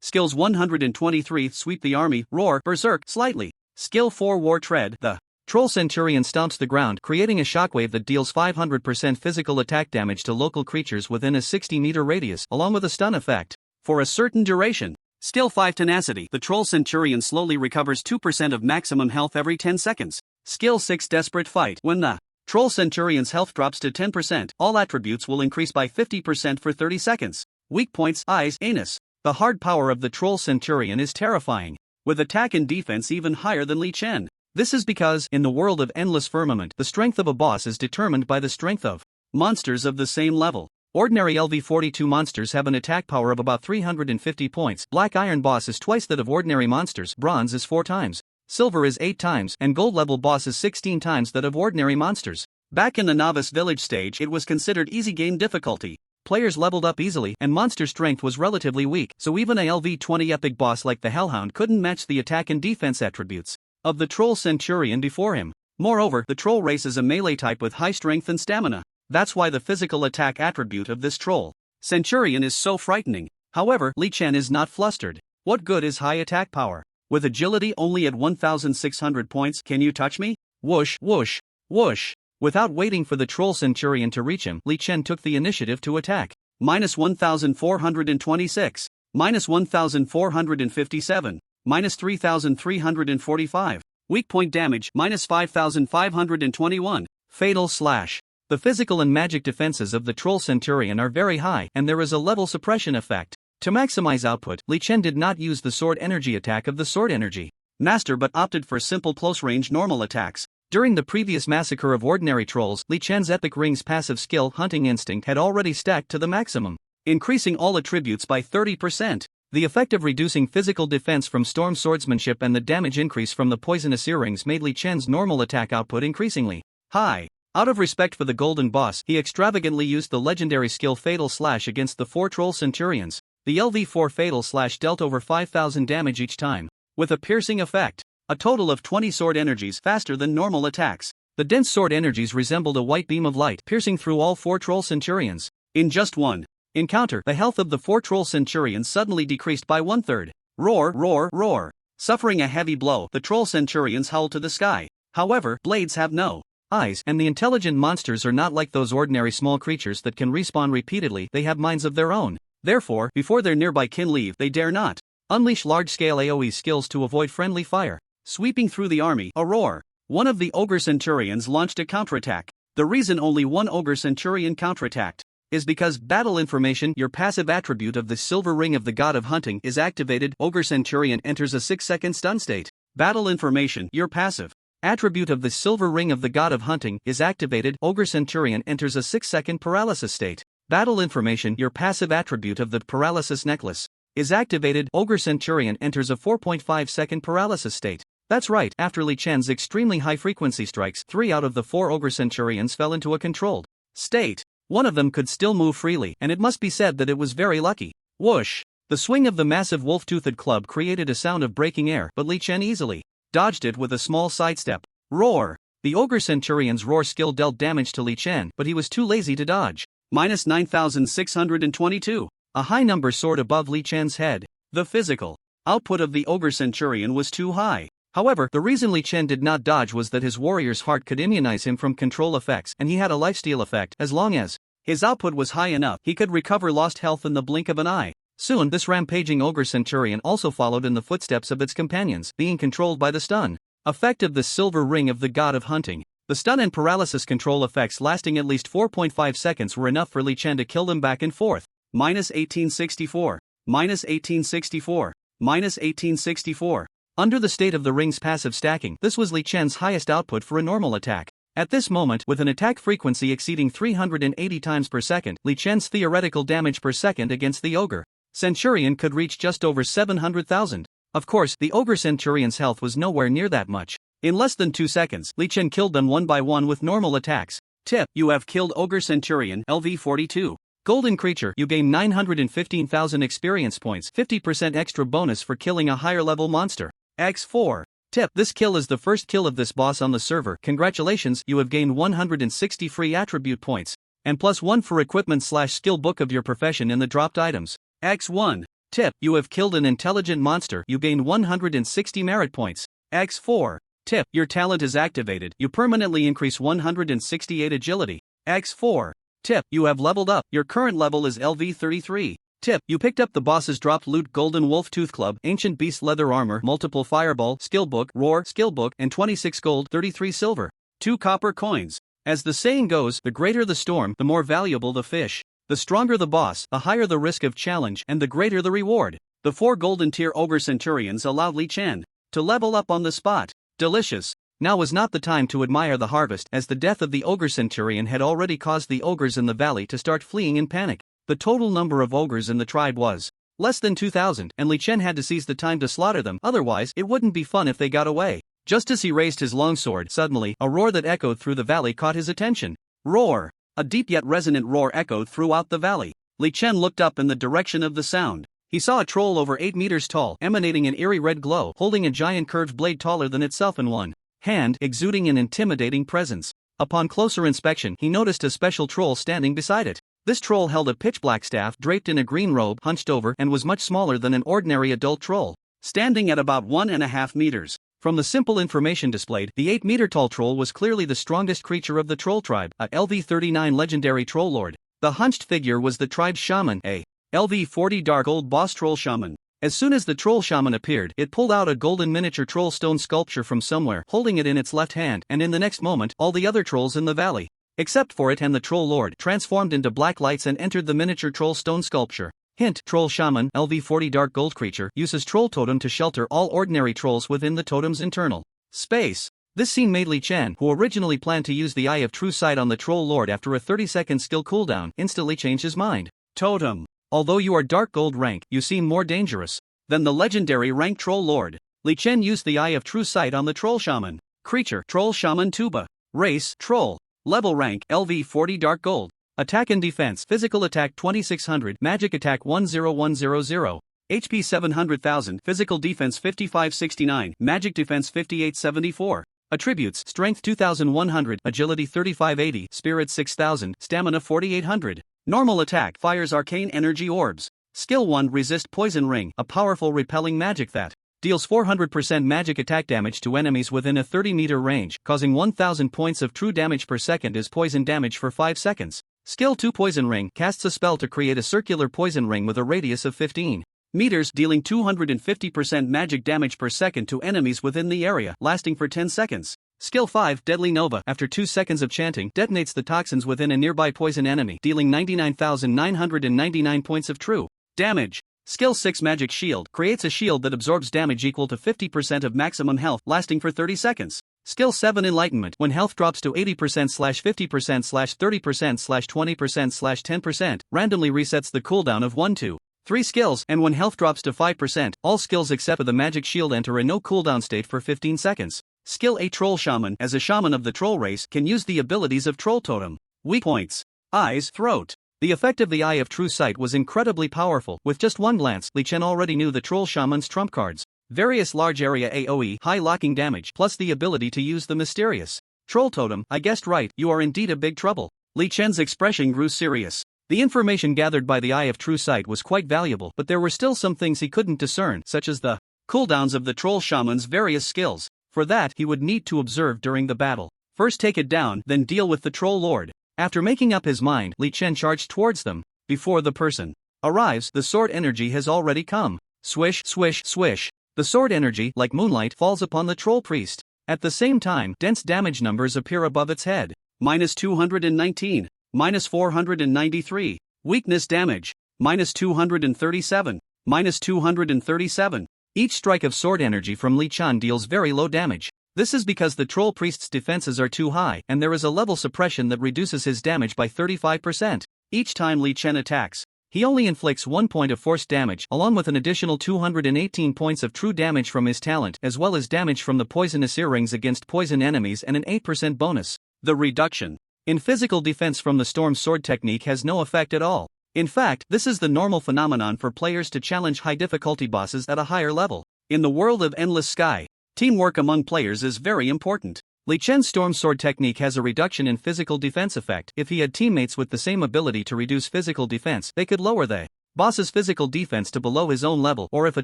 Skills 123, Sweep the army, Roar, Berserk, Slightly. Skill 4, War Tread. The Troll Centurion stomps the ground, creating a shockwave that deals 500% physical attack damage to local creatures within a 60-meter radius, along with a stun effect for a certain duration. Skill 5, Tenacity. The Troll Centurion slowly recovers 2% of maximum health every 10 seconds. Skill 6, Desperate Fight. When the Troll Centurion's health drops to 10%, all attributes will increase by 50% for 30 seconds. Weak points: Eyes, Anus. The hard power of the Troll Centurion is terrifying, with attack and defense even higher than Li Chen. This is because, in the world of Endless Firmament, the strength of a boss is determined by the strength of monsters of the same level. Ordinary LV42 monsters have an attack power of about 350 points, Black Iron boss is twice that of ordinary monsters, Bronze is 4 times, Silver is 8 times, and Gold level boss is 16 times that of ordinary monsters. Back in the Novice Village stage, it was considered easy game difficulty. Players leveled up easily, and monster strength was relatively weak, so even a LV20 epic boss like the Hellhound couldn't match the attack and defense attributes of the Troll Centurion before him. Moreover, the troll race is a melee type with high strength and stamina. That's why the physical attack attribute of this Troll Centurion is so frightening. However, Li Chen is not flustered. What good is high attack power? With agility only at 1,600 points, can you touch me? Whoosh, whoosh, whoosh. Without waiting for the troll centurion to reach him, Li Chen took the initiative to attack. -1426, -1457, -3345. Weak point damage, -5521. Fatal slash. The physical and magic defenses of the troll centurion are very high, and there is a level suppression effect. To maximize output, Li Chen did not use the sword energy attack of the sword energy master but opted for simple close-range normal attacks. During the previous massacre of ordinary trolls, Li Chen's Epic Ring's passive skill Hunting Instinct had already stacked to the maximum, increasing all attributes by 30%. The effect of reducing physical defense from storm swordsmanship and the damage increase from the poisonous earrings made Li Chen's normal attack output increasingly high. Out of respect for the golden boss, he extravagantly used the legendary skill Fatal Slash against the 4 troll centurions. The LV4 Fatal Slash dealt over 5,000 damage each time, with a piercing effect. A total of 20 sword energies faster than normal attacks. The dense sword energies resembled a white beam of light piercing through all 4 troll centurions. In just one encounter, the health of the 4 troll centurions suddenly decreased by 1/3. Roar, roar, roar. Suffering a heavy blow, the troll centurions howled to the sky. However, blades have no eyes, and the intelligent monsters are not like those ordinary small creatures that can respawn repeatedly. They have minds of their own. Therefore, before their nearby kin leave, they dare not unleash large-scale AoE skills to avoid friendly fire. Sweeping through the army, a roar. One of the ogre centurions launched a counterattack. The reason only one ogre centurion counterattacked is because battle information, your passive attribute of the silver ring of the god of hunting, is activated. Ogre centurion enters a 6-second stun state. Battle information, your passive attribute of the silver ring of the god of hunting, is activated. Ogre centurion enters a 6-second paralysis state. Battle information, your passive attribute of the paralysis necklace, is activated. Ogre centurion enters a 4.5-second paralysis state. That's right, after Li Chen's extremely high-frequency strikes, 3 out of the 4 ogre centurions fell into a controlled state. One of them could still move freely, and it must be said that it was very lucky. Whoosh! The swing of the massive wolf-toothed club created a sound of breaking air, but Li Chen easily dodged it with a small sidestep. Roar! The ogre centurion's roar skill dealt damage to Li Chen, but he was too lazy to dodge. -9622. A high number soared above Li Chen's head. The physical output of the ogre centurion was too high. However, the reason Li Chen did not dodge was that his warrior's heart could immunize him from control effects, and he had a lifesteal effect. As long as his output was high enough, he could recover lost health in the blink of an eye. Soon, this rampaging ogre centurion also followed in the footsteps of its companions, being controlled by the stun effect of the silver ring of the god of hunting. The stun and paralysis control effects lasting at least 4.5 seconds were enough for Li Chen to kill them back and forth. -1864, -1864, -1864. Under the state of the ring's passive stacking, this was Li Chen's highest output for a normal attack. At this moment, with an attack frequency exceeding 380 times per second, Li Chen's theoretical damage per second against the ogre centurion could reach just over 700,000. Of course, the ogre centurion's health was nowhere near that much. In less than 2 seconds, Li Chen killed them one by one with normal attacks. Tip: you have killed ogre centurion, LV42. Golden creature, you gain 915,000 experience points, 50% extra bonus for killing a higher level monster. X4. Tip: this kill is the first kill of this boss on the server. Congratulations, you have gained 160 free attribute points, and +1 for equipment/skill book of your profession in the dropped items. X1. Tip: you have killed an intelligent monster. You gain 160 merit points. X4. Tip: your talent is activated. You permanently increase 168 agility. X4. Tip: you have leveled up. Your current level is LV33. Tip: you picked up the boss's dropped loot: Golden Wolf Tooth Club, Ancient Beast Leather Armor, Multiple Fireball, Skill Book, Roar, Skill Book, and 26 gold, 33 silver, 2 copper coins. As the saying goes, the greater the storm, the more valuable the fish. The stronger the boss, the higher the risk of challenge, and the greater the reward. The 4 golden tier ogre centurions allowed Li Chen to level up on the spot. Delicious. Now was not the time to admire the harvest, as the death of the ogre centurion had already caused the ogres in the valley to start fleeing in panic. The total number of ogres in the tribe was less than 2,000, and Li Chen had to seize the time to slaughter them, otherwise it wouldn't be fun if they got away. Just as he raised his longsword, suddenly, a roar that echoed through the valley caught his attention. Roar! A deep yet resonant roar echoed throughout the valley. Li Chen looked up in the direction of the sound. He saw a troll over 8 meters tall, emanating an eerie red glow, holding a giant curved blade taller than itself in one hand, exuding an intimidating presence. Upon closer inspection, he noticed a special troll standing beside it. This troll held a pitch-black staff draped in a green robe, hunched over, and was much smaller than an ordinary adult troll. Standing at about 1.5 meters, From the simple information displayed, the 8-meter-tall troll was clearly the strongest creature of the troll tribe, a LV-39 legendary troll lord. The hunched figure was the tribe's shaman, a LV-40 dark old boss troll shaman. As soon as the troll shaman appeared, it pulled out a golden miniature troll stone sculpture from somewhere, holding it in its left hand, and in the next moment, all the other trolls in the valley, except for it and the troll lord, transformed into black lights and entered the miniature troll stone sculpture. Hint: Troll Shaman, LV-40 dark gold creature, uses troll totem to shelter all ordinary trolls within the totem's internal space. This scene made Li Chen, who originally planned to use the Eye of True Sight on the troll lord after a 30-second skill cooldown, instantly change his mind. Totem. Although you are dark gold rank, you seem more dangerous than the legendary rank troll lord. Li Chen used the Eye of True Sight on the troll shaman. Creature: Troll Shaman Tuba. Race: Troll. Level rank: LV-40 dark gold. Attack and defense: physical attack 2600, magic attack 10100, HP 700,000, physical defense 5569, magic defense 5874. Attributes: strength 2100, agility 3580, spirit 6000, stamina 4800. Normal attack: fires arcane energy orbs. Skill 1: resist poison ring, a powerful repelling magic that deals 400% magic attack damage to enemies within a 30-meter range, causing 1000 points of true damage per second as poison damage for 5 seconds. Skill 2: Poison Ring, casts a spell to create a circular poison ring with a radius of 15 meters, dealing 250% magic damage per second to enemies within the area, lasting for 10 seconds. Skill 5: Deadly Nova, after 2 seconds of chanting, detonates the toxins within a nearby poison enemy, dealing 99,999 points of true damage. Skill 6: Magic Shield, creates a shield that absorbs damage equal to 50% of maximum health, lasting for 30 seconds. Skill 7: Enlightenment, when health drops to 80%/50%/30%/20%/10%, randomly resets the cooldown of 1 to 3 skills, and when health drops to 5%, all skills except for the magic shield enter a no cooldown state for 15 seconds. Skill 8: Troll Shaman, as a shaman of the troll race, can use the abilities of Troll Totem. Weak points: eyes, throat. The effect of the Eye of True Sight was incredibly powerful. With just one glance, Li Chen already knew the Troll Shaman's trump cards. Various large area AoE, high locking damage, plus the ability to use the mysterious Troll Totem. I guessed right, you are indeed a big trouble. Li Chen's expression grew serious. The information gathered by the Eye of True Sight was quite valuable, but there were still some things he couldn't discern, such as the cooldowns of the Troll Shaman's various skills. For that, he would need to observe during the battle. First take it down, then deal with the Troll Lord. After making up his mind, Li Chen charged towards them. Before the person arrives, the sword energy has already come. Swish, swish, swish. The sword energy, like moonlight, falls upon the troll priest. At the same time, dense damage numbers appear above its head. -219, -493. Weakness damage, -237, -237. Each strike of sword energy from Li Chen deals very low damage. This is because the troll priest's defenses are too high, and there is a level suppression that reduces his damage by 35%. Each time Li Chen attacks, he only inflicts 1 point of force damage, along with an additional 218 points of true damage from his talent, as well as damage from the poisonous earrings against poison enemies and an 8% bonus. The reduction in physical defense from the Storm Sword technique has no effect at all. In fact, this is the normal phenomenon for players to challenge high-difficulty bosses at a higher level. In the world of Endless Sky, teamwork among players is very important. Li Chen's Storm Sword technique has a reduction in physical defense effect. If he had teammates with the same ability to reduce physical defense, they could lower the boss's physical defense to below his own level, or if a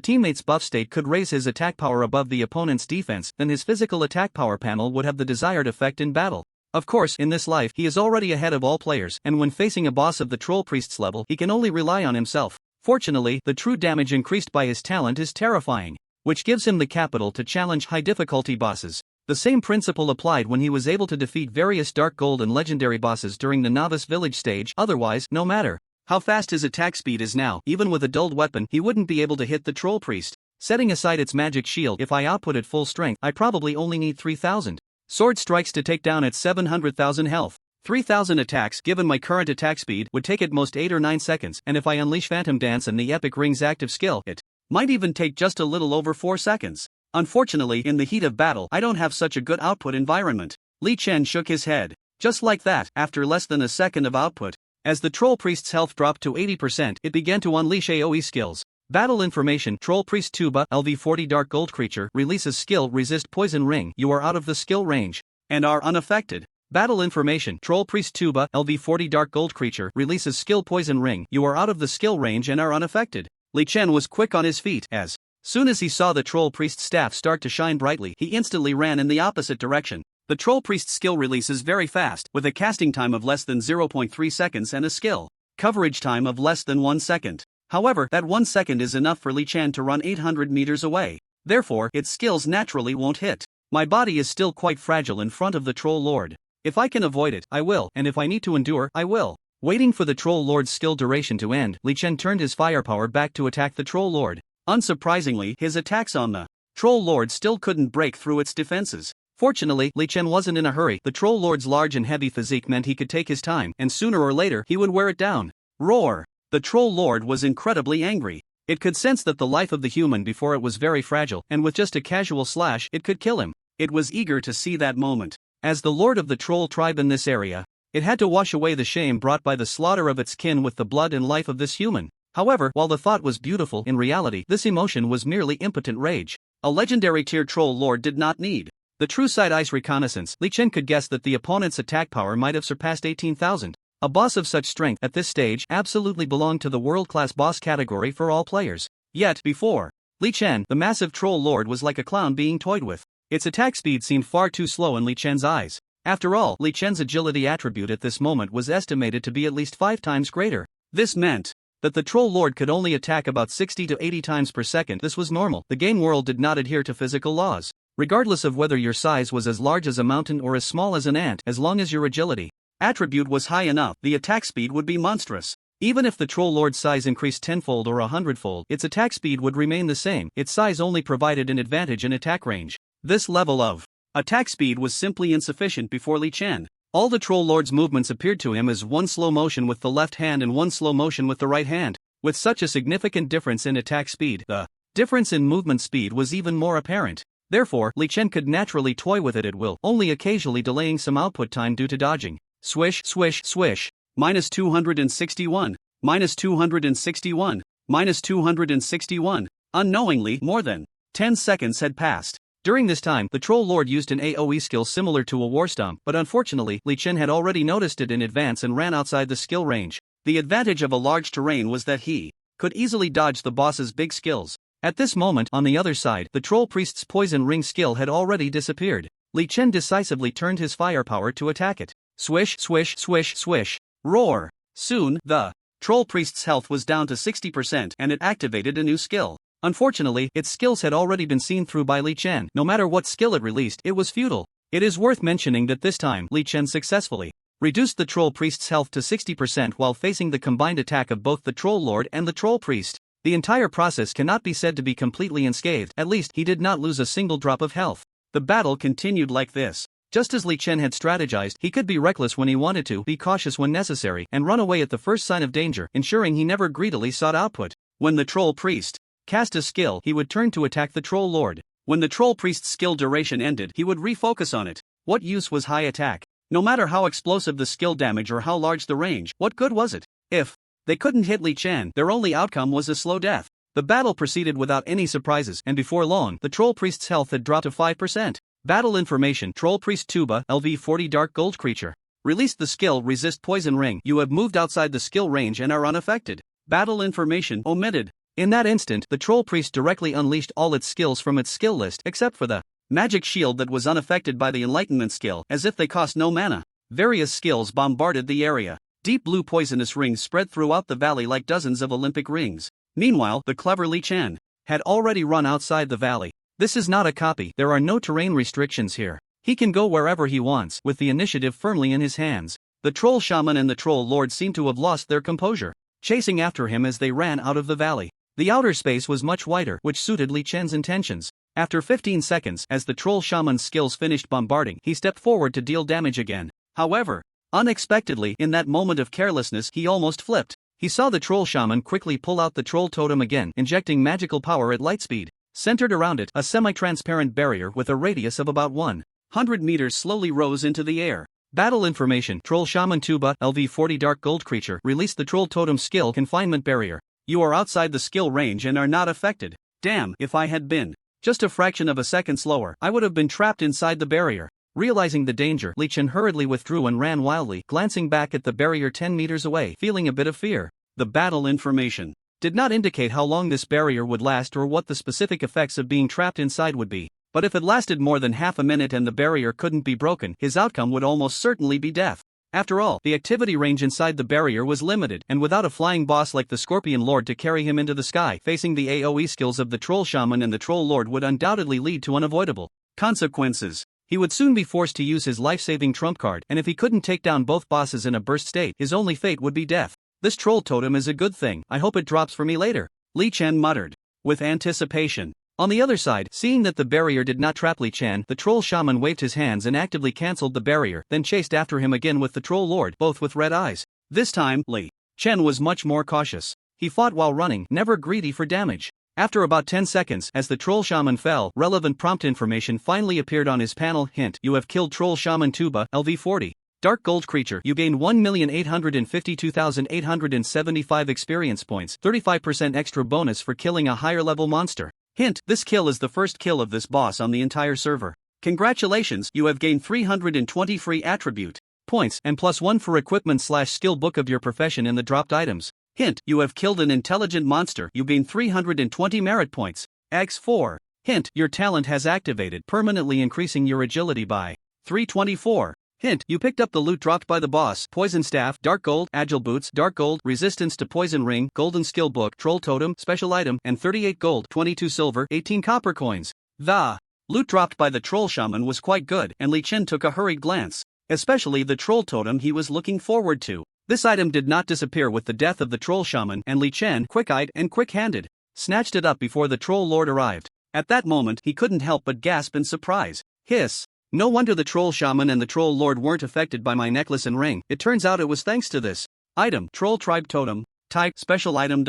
teammate's buff state could raise his attack power above the opponent's defense, then his physical attack power panel would have the desired effect in battle. Of course, in this life, he is already ahead of all players, and when facing a boss of the Troll Priest's level, he can only rely on himself. Fortunately, the true damage increased by his talent is terrifying, which gives him the capital to challenge high-difficulty bosses. The same principle applied when he was able to defeat various Dark Gold and Legendary bosses during the Novice Village stage. Otherwise, no matter how fast his attack speed is now, even with a dulled weapon, he wouldn't be able to hit the Troll Priest. Setting aside its magic shield, if I output at full strength, I probably only need 3,000 sword strikes to take down its 700,000 health. 3,000 attacks, given my current attack speed, would take at most 8 or 9 seconds, and if I unleash Phantom Dance and the Epic Ring's active skill, it might even take just a little over 4 seconds. Unfortunately, in the heat of battle, I don't have such a good output environment. Li Chen shook his head. Just like that, after less than a second of output, as the Troll Priest's health dropped to 80%, it began to unleash AoE skills. Battle information: Troll Priest Tuba, LV-40 Dark Gold creature, releases skill Resist Poison Ring. You are out of the skill range and are unaffected. Battle information: Troll Priest Tuba, LV-40 Dark Gold creature, releases skill Poison Ring. You are out of the skill range and are unaffected. Li Chen was quick on his feet, as Soon as he saw the troll priest's staff start to shine brightly, he instantly ran in the opposite direction. The troll priest's skill release is very fast, with a casting time of less than 0.3 seconds and a skill coverage time of less than 1 second. However, that 1 second is enough for Li Chen to run 800 meters away. Therefore, its skills naturally won't hit. My body is still quite fragile in front of the troll lord. If I can avoid it, I will, and if I need to endure, I will. Waiting for the troll lord's skill duration to end, Li Chen turned his firepower back to attack the troll lord. Unsurprisingly, his attacks on the troll lord still couldn't break through its defenses. Fortunately, Li Chen wasn't in a hurry. The troll lord's large and heavy physique meant he could take his time, and sooner or later he would wear it down. Roar! The troll lord was incredibly angry. It could sense that the life of the human before it was very fragile, and with just a casual slash it could kill him. It was eager to see that moment. As the lord of the troll tribe in this area, it had to wash away the shame brought by the slaughter of its kin with the blood and life of this human. However, while the thought was beautiful, in reality this emotion was merely impotent rage. A legendary tier troll lord did not need the true side-eyes reconnaissance. Li Chen could guess that the opponent's attack power might have surpassed 18,000. A boss of such strength at this stage absolutely belonged to the world-class boss category for all players. Yet, before Li Chen, the massive troll lord was like a clown being toyed with. Its attack speed seemed far too slow in Li Chen's eyes. After all, Li Chen's agility attribute at this moment was estimated to be at least 5 times greater. This meant that the troll lord could only attack about 60 to 80 times per second. This was normal. The game world did not adhere to physical laws. Regardless of whether your size was as large as a mountain or as small as an ant, as long as your agility attribute was high enough, the attack speed would be monstrous. Even if the troll lord's size increased 10-fold or 100-fold, its attack speed would remain the same. Its size only provided an advantage in attack range. This level of attack speed was simply insufficient before Li Chen. All the troll lord's movements appeared to him as one slow motion with the left hand and one slow motion with the right hand. With such a significant difference in attack speed, the difference in movement speed was even more apparent. Therefore, Li Chen could naturally toy with it at will, only occasionally delaying some output time due to dodging. Swish, swish, swish. Minus 261. Minus 261. Minus 261. Unknowingly, more than 10 seconds had passed. During this time, the troll lord used an AoE skill similar to a war stomp, but unfortunately, Li Chen had already noticed it in advance and ran outside the skill range. The advantage of a large terrain was that he could easily dodge the boss's big skills. At this moment, on the other side, the troll priest's poison ring skill had already disappeared. Li Chen decisively turned his firepower to attack it. Swish, swish, swish, swish. Roar! Soon, the troll priest's health was down to 60% and it activated a new skill. Unfortunately, its skills had already been seen through by Li Chen. No matter what skill it released, it was futile. It is worth mentioning that this time, Li Chen successfully reduced the troll priest's health to 60% while facing the combined attack of both the troll lord and the troll priest. The entire process cannot be said to be completely unscathed. At least, he did not lose a single drop of health. The battle continued like this. Just as Li Chen had strategized, he could be reckless when he wanted to, be cautious when necessary, and run away at the first sign of danger, ensuring he never greedily sought output. When the troll priest cast a skill, he would turn to attack the troll lord. When the troll priest's skill duration ended, he would refocus on it. What use was high attack? No matter how explosive the skill damage or how large the range, what good was it? If they couldn't hit Li Chen, their only outcome was a slow death. The battle proceeded without any surprises, and before long, the troll priest's health had dropped to 5%. Battle information: Troll Priest Tuba, LV40 Dark Gold Creature. Released the skill Resist Poison Ring. You have moved outside the skill range and are unaffected. Battle information omitted. In that instant, the troll priest directly unleashed all its skills from its skill list except for the magic shield that was unaffected by the enlightenment skill, as if they cost no mana. Various skills bombarded the area. Deep blue poisonous rings spread throughout the valley like dozens of Olympic rings. Meanwhile, the clever Li Chen had already run outside the valley. This is not a copy. There are no terrain restrictions here. He can go wherever he wants, with the initiative firmly in his hands. The troll shaman and the troll lord seemed to have lost their composure, chasing after him as they ran out of the valley. The outer space was much wider, which suited Li Chen's intentions. After 15 seconds, as the troll shaman's skills finished bombarding, he stepped forward to deal damage again. However, unexpectedly, in that moment of carelessness, he almost flipped. He saw the troll shaman quickly pull out the troll totem again, injecting magical power at light speed. Centered around it, a semi-transparent barrier with a radius of about 100 meters slowly rose into the air. Battle information: Troll Shaman Tuba, LV40 Dark Gold Creature. Released the troll totem skill Confinement Barrier. You are outside the skill range and are not affected. Damn, if I had been just a fraction of a second slower, I would have been trapped inside the barrier. Realizing the danger, Li Chen hurriedly withdrew and ran wildly, glancing back at the barrier 10 meters away, feeling a bit of fear. The battle information: did not indicate how long this barrier would last or what the specific effects of being trapped inside would be, but if it lasted more than half a minute and the barrier couldn't be broken, his outcome would almost certainly be death. After all, the activity range inside the barrier was limited, and without a flying boss like the Scorpion Lord to carry him into the sky, facing the AoE skills of the Troll Shaman and the Troll Lord would undoubtedly lead to unavoidable consequences. He would soon be forced to use his life-saving trump card, and if he couldn't take down both bosses in a burst state, his only fate would be death. This troll totem is a good thing, I hope it drops for me later, Li Chen muttered, with anticipation. On the other side, seeing that the barrier did not trap Li Chen, the Troll Shaman waved his hands and actively cancelled the barrier, then chased after him again with the Troll Lord, both with red eyes. This time, Li Chen was much more cautious. He fought while running, never greedy for damage. After about 10 seconds, as the Troll Shaman fell, relevant prompt information finally appeared on his panel. Hint: you have killed Troll Shaman Tuba, LV40. Dark Gold Creature, you gain 1,852,875 experience points, 35% extra bonus for killing a higher level monster. Hint: this kill is the first kill of this boss on the entire server. Congratulations, you have gained 320 free attribute points and +1 for equipment/skill book of your profession in the dropped items. Hint: you have killed an intelligent monster, you gain 320 merit points. X4. Hint: your talent has activated, permanently increasing your agility by 324. Hint: you picked up the loot dropped by the boss: Poison Staff, Dark Gold, Agile Boots, Dark Gold, Resistance to Poison Ring, Golden Skill Book, Troll Totem, Special Item, and 38 gold, 22 silver, 18 copper coins. The loot dropped by the Troll Shaman was quite good, and Li Chen took a hurried glance. Especially the Troll Totem he was looking forward to. This item did not disappear with the death of the Troll Shaman, and Li Chen, quick-eyed and quick-handed, snatched it up before the Troll Lord arrived. At that moment he couldn't help but gasp in surprise. Hiss. No wonder the Troll Shaman and the Troll Lord weren't affected by my necklace and ring. It turns out it was thanks to this item. Troll Tribe Totem. Type: Special Item.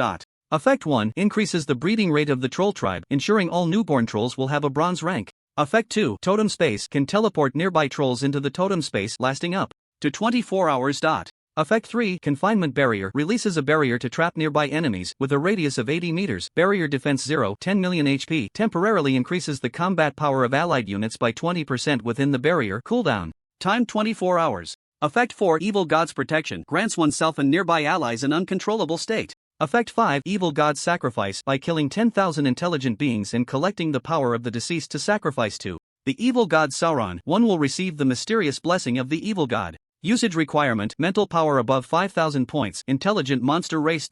Effect 1 increases the breeding rate of the Troll Tribe, ensuring all newborn trolls will have a bronze rank. Effect 2 Totem Space can teleport nearby trolls into the totem space, lasting up to 24 hours. Effect 3 Confinement Barrier releases a barrier to trap nearby enemies with a radius of 80 meters. Barrier Defense 0, 10 million HP, temporarily increases the combat power of allied units by 20% within the barrier. Cooldown time 24 hours. Effect 4 Evil God's Protection grants oneself and nearby allies an uncontrollable state. Effect 5 Evil God's Sacrifice, by killing 10,000 intelligent beings and collecting the power of the deceased to sacrifice to the evil god Sauron, one will receive the mysterious blessing of the evil god. Usage requirement: mental power above 5,000 points, intelligent monster race.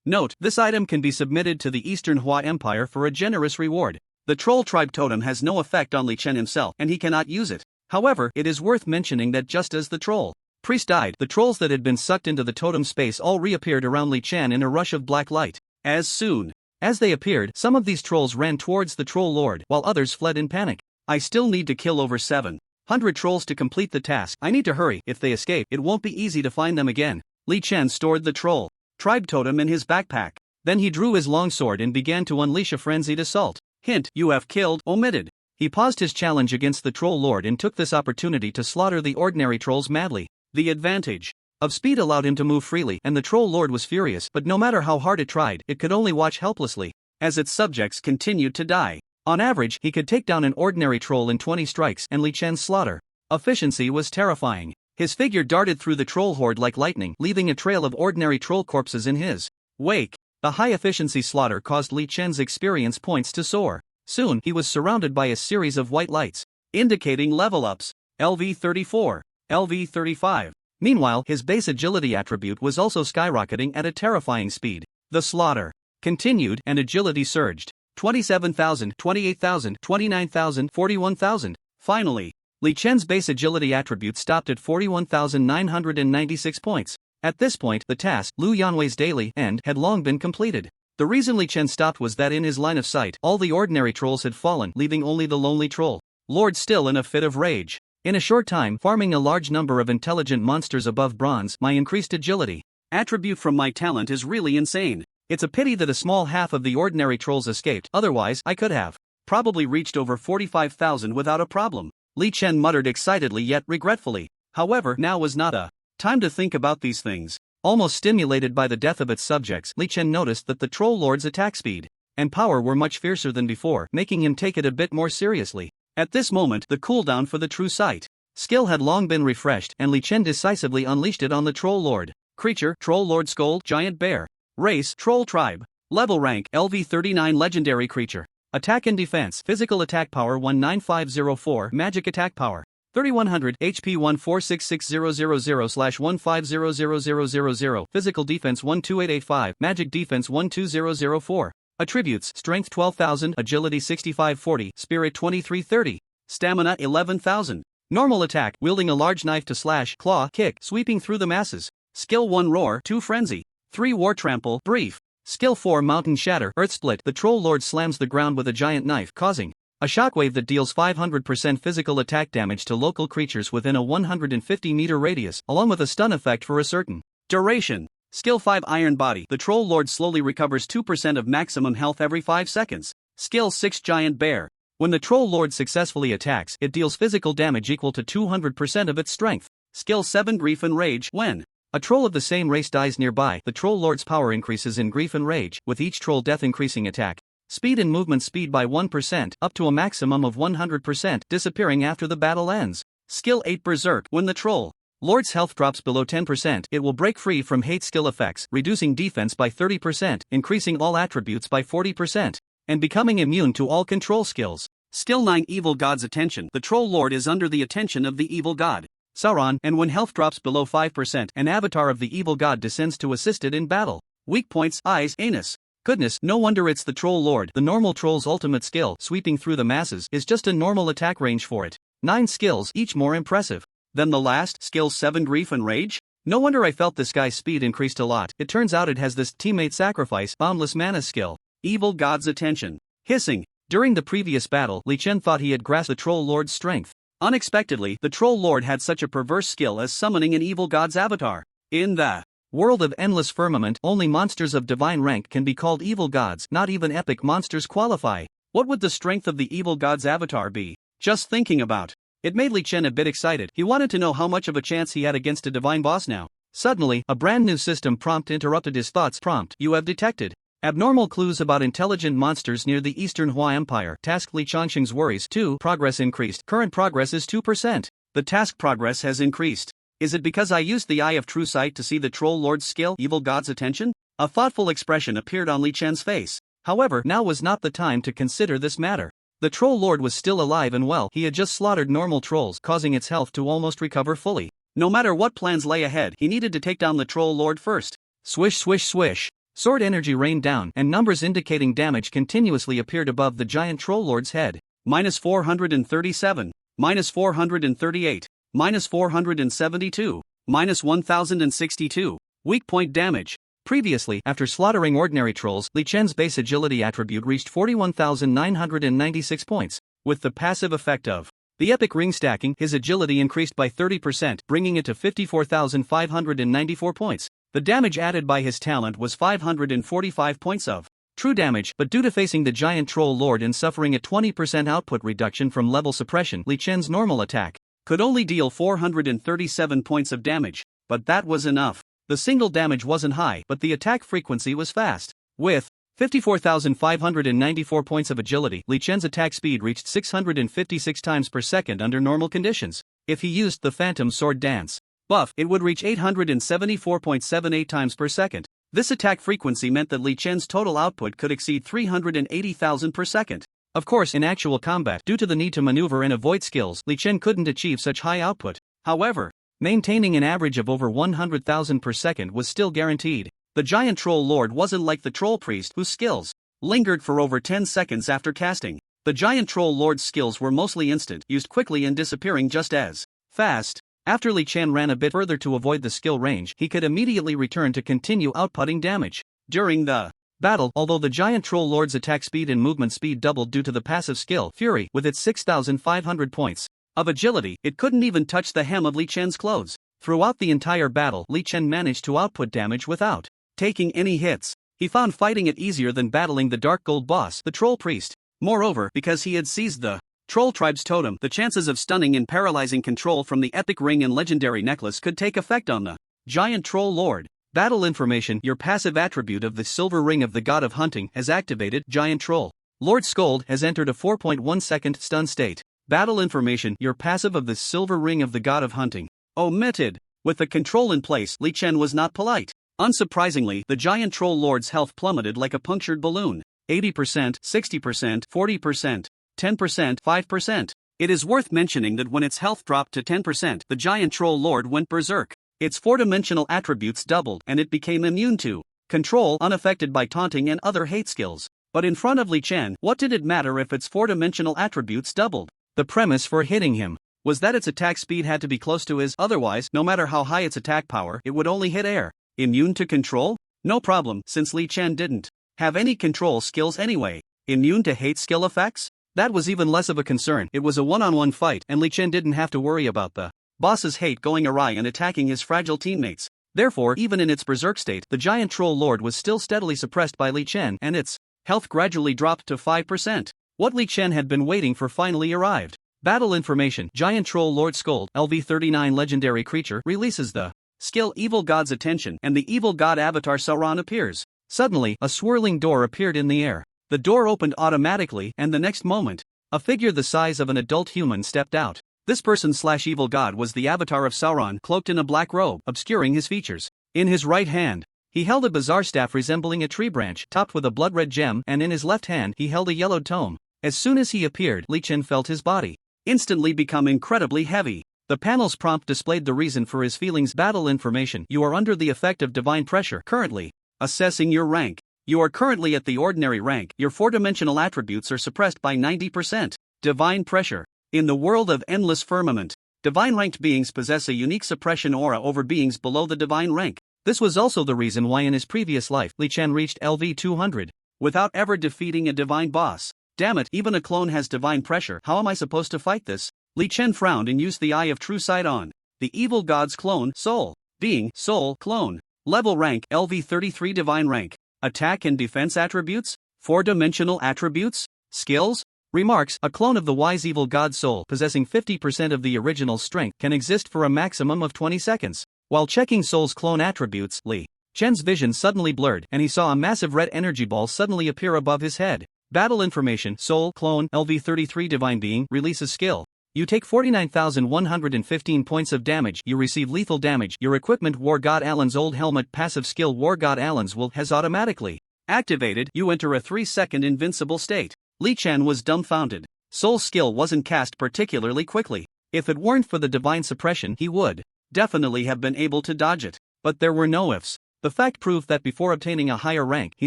Note: this item can be submitted to the Eastern Hua Empire for a generous reward. The Troll Tribe Totem has no effect on Li Chen himself, and he cannot use it. However, it is worth mentioning that just as the Troll Priest died, the trolls that had been sucked into the totem space all reappeared around Li Chen in a rush of black light. As soon as they appeared, some of these trolls ran towards the Troll Lord, while others fled in panic. I still need to kill over 700 trolls to complete the task. I need to hurry. If they escape, it won't be easy to find them again. Li Chen stored the Troll Tribe Totem in his backpack. Then he drew his longsword and began to unleash a frenzied assault. Hint: you have killed, omitted. He paused his challenge against the Troll Lord and took this opportunity to slaughter the ordinary trolls madly. The advantage of speed allowed him to move freely, and the Troll Lord was furious, but no matter how hard it tried, it could only watch helplessly as its subjects continued to die. On average, he could take down an ordinary troll in 20 strikes, and Li Chen's slaughter efficiency was terrifying. His figure darted through the troll horde like lightning, leaving a trail of ordinary troll corpses in his wake. The high-efficiency slaughter caused Li Chen's experience points to soar. Soon, he was surrounded by a series of white lights, indicating level-ups. LV34. LV35. Meanwhile, his base agility attribute was also skyrocketing at a terrifying speed. The slaughter continued, and agility surged. 27,000, 28,000, 29,000, 41,000. Finally, Li Chen's base agility attribute stopped at 41,996 points. At this point, the task, Lu Yanwei's daily end, had long been completed. The reason Li Chen stopped was that in his line of sight, all the ordinary trolls had fallen, leaving only the lonely Troll Lord still in a fit of rage. In a short time, farming a large number of intelligent monsters above bronze, my increased agility attribute from my talent is really insane. It's a pity that a small half of the ordinary trolls escaped, otherwise, I could have probably reached over 45,000 without a problem. Li Chen muttered excitedly yet regretfully. However, now was not a time to think about these things. Almost stimulated by the death of its subjects, Li Chen noticed that the Troll Lord's attack speed and power were much fiercer than before, making him take it a bit more seriously. At this moment, the cooldown for the True Sight skill had long been refreshed, and Li Chen decisively unleashed it on the Troll Lord. Creature: Troll Lord Skull, Giant Bear. Race: Troll Tribe. Level rank LV39 legendary creature. Attack and defense physical attack power 19504, magic attack power 3100, HP 1466000/1500000, physical defense 12885, magic defense 12004. Attributes: strength 12,000, agility 6540, spirit 2330, stamina 11,000. Normal attack, wielding a large knife to slash, claw, kick, sweeping through the masses. Skill 1 roar, 2 frenzy, 3 war trample, brief. Skill 4 mountain shatter, earth split. The troll lord slams the ground with a giant knife, causing a shockwave that deals 500% physical attack damage to local creatures within a 150-meter radius, along with a stun effect for a certain duration. Skill 5 Iron Body. The troll lord slowly recovers 2% of maximum health every 5 seconds. Skill 6 Giant Bear. When the troll lord successfully attacks, it deals physical damage equal to 200% of its strength. Skill 7 Grief and Rage. When a troll of the same race dies nearby, the troll lord's power increases in Grief and Rage, with each troll death increasing attack speed and movement speed by 1%, up to a maximum of 100%, disappearing after the battle ends. Skill 8 Berserk. When the troll lord's health drops below 10%, it will break free from hate skill effects, reducing defense by 30%, increasing all attributes by 40%, and becoming immune to all control skills. Skill 9 Evil God's Attention. The troll lord is under the attention of the evil god Sauron, and when health drops below 5%, an avatar of the evil god descends to assist it in battle. Weak points: eyes, anus. Goodness, no wonder it's the troll lord. The normal troll's ultimate skill, sweeping through the masses, is just a normal attack range for it. 9 skills, each more impressive than the last. Skill 7 Grief and Rage. No wonder I felt this guy's speed increased a lot. It turns out it has this teammate sacrifice, boundless mana skill. Evil God's Attention. Hissing. During the previous battle, Li Chen thought he had grasped the troll lord's strength. Unexpectedly, the troll lord had such a perverse skill as summoning an evil god's avatar. In the world of endless firmament, only monsters of divine rank can be called evil gods. Not even epic monsters qualify. What would the strength of the evil god's avatar be? Just thinking about it made Li Chen a bit excited. He wanted to know how much of a chance he had against a divine boss now. Suddenly, a brand new system prompt interrupted his thoughts. Prompt: you have detected abnormal clues about intelligent monsters near the Eastern Hua Empire. Task: Li Changxing's worries. 2. Progress increased. Current progress is 2%. The task progress has increased. Is it because I used the Eye of True Sight to see the troll lord's skill, Evil God's Attention? A thoughtful expression appeared on Li Chen's face. However, now was not the time to consider this matter. The troll lord was still alive and well. He had just slaughtered normal trolls, causing its health to almost recover fully. No matter what plans lay ahead, he needed to take down the troll lord first. Swish swish swish. Sword energy rained down, and numbers indicating damage continuously appeared above the giant troll lord's head. -437, -438, -472, -1062. Weak point damage. Previously, after slaughtering ordinary trolls, Li Chen's base agility attribute reached 41,996 points. With the passive effect of the epic ring stacking, his agility increased by 30%, bringing it to 54,594 points. The damage added by his talent was 545 points of true damage, but due to facing the giant troll lord and suffering a 20% output reduction from level suppression, Li Chen's normal attack could only deal 437 points of damage, but that was enough. The single damage wasn't high, but the attack frequency was fast. With 54,594 points of agility, Li Chen's attack speed reached 656 times per second under normal conditions. If he used the Phantom Sword Dance buff, it would reach 874.78 times per second. This attack frequency meant that Li Chen's total output could exceed 380,000 per second. Of course, in actual combat, due to the need to maneuver and avoid skills, Li Chen couldn't achieve such high output. However, maintaining an average of over 100,000 per second was still guaranteed. The giant troll lord wasn't like the troll priest, whose skills lingered for over 10 seconds after casting. The giant troll lord's skills were mostly instant, used quickly and disappearing just as fast. After Li Chen ran a bit further to avoid the skill range, he could immediately return to continue outputting damage. During the battle, although the giant troll lord's attack speed and movement speed doubled due to the passive skill Fury, with its 6,500 points of agility, it couldn't even touch the hem of Li Chen's clothes. Throughout the entire battle, Li Chen managed to output damage without taking any hits. He found fighting it easier than battling the Dark Gold boss, the Troll Priest. Moreover, because he had seized the Troll Tribe's totem, the chances of stunning and paralyzing control from the epic ring and legendary necklace could take effect on the giant troll lord. Battle information: your passive attribute of the silver ring of the god of hunting has activated. Giant troll Lord Scold has entered a 4.1 second stun state. Battle information: your passive of the silver ring of the god of hunting omitted. With the control in place, Li Chen was not polite. Unsurprisingly, the giant troll lord's health plummeted like a punctured balloon. 80%, 60%, 40%, 10%, 5%. It is worth mentioning that when its health dropped to 10%, the giant troll lord went berserk. Its four-dimensional attributes doubled and it became immune to control, unaffected by taunting and other hate skills. But in front of Li Chen, what did it matter if its four-dimensional attributes doubled? The premise for hitting him was that its attack speed had to be close to his, otherwise, no matter how high its attack power, it would only hit air. Immune to control? No problem, since Li Chen didn't have any control skills anyway. Immune to hate skill effects? That was even less of a concern. It was a one-on-one fight and Li Chen didn't have to worry about the boss's hate going awry and attacking his fragile teammates. Therefore, even in its berserk state, the giant troll lord was still steadily suppressed by Li Chen and its health gradually dropped to 5%. What Li Chen had been waiting for finally arrived. Battle information. Giant troll lord Scold, LV39 legendary creature, releases the skill Evil God's Attention and the evil god avatar Sauron appears. Suddenly, a swirling door appeared in the air. The door opened automatically and the next moment, a figure the size of an adult human stepped out. This person/evil god was the avatar of Sauron, cloaked in a black robe, obscuring his features. In his right hand, he held a bizarre staff resembling a tree branch, topped with a blood-red gem, and in his left hand he held a yellowed tome. As soon as he appeared, Li Chen felt his body instantly become incredibly heavy. The panel's prompt displayed the reason for his feelings. Battle information. You are under the effect of divine pressure. Currently, assessing your rank. You are currently at the ordinary rank. Your four-dimensional attributes are suppressed by 90%. Divine pressure. In the world of endless firmament, divine-ranked beings possess a unique suppression aura over beings below the divine rank. This was also the reason why in his previous life, Li Chen reached LV 200 without ever defeating a divine boss. Damn it, even a clone has divine pressure. How am I supposed to fight this? Li Chen frowned and used the Eye of True Sight on the evil god's clone, Soul. Being, Soul, clone. Level rank, LV 33 divine rank. Attack and defense attributes? Four-dimensional attributes? Skills? Remarks. A clone of the wise evil god Soul possessing 50% of the original strength can exist for a maximum of 20 seconds. While checking Soul's clone attributes, Li Chen's vision suddenly blurred and he saw a massive red energy ball suddenly appear above his head. Battle information. Soul, clone, LV 33 divine being, releases skill. You take 49,115 points of damage. You receive lethal damage. Your equipment War God Allen's old helmet. Passive skill War God Allen's will has automatically activated. You enter a 3-second invincible state. Li Chen was dumbfounded. Soul's skill wasn't cast particularly quickly. If it weren't for the divine suppression, he would definitely have been able to dodge it. But there were no ifs. The fact proved that before obtaining a higher rank, he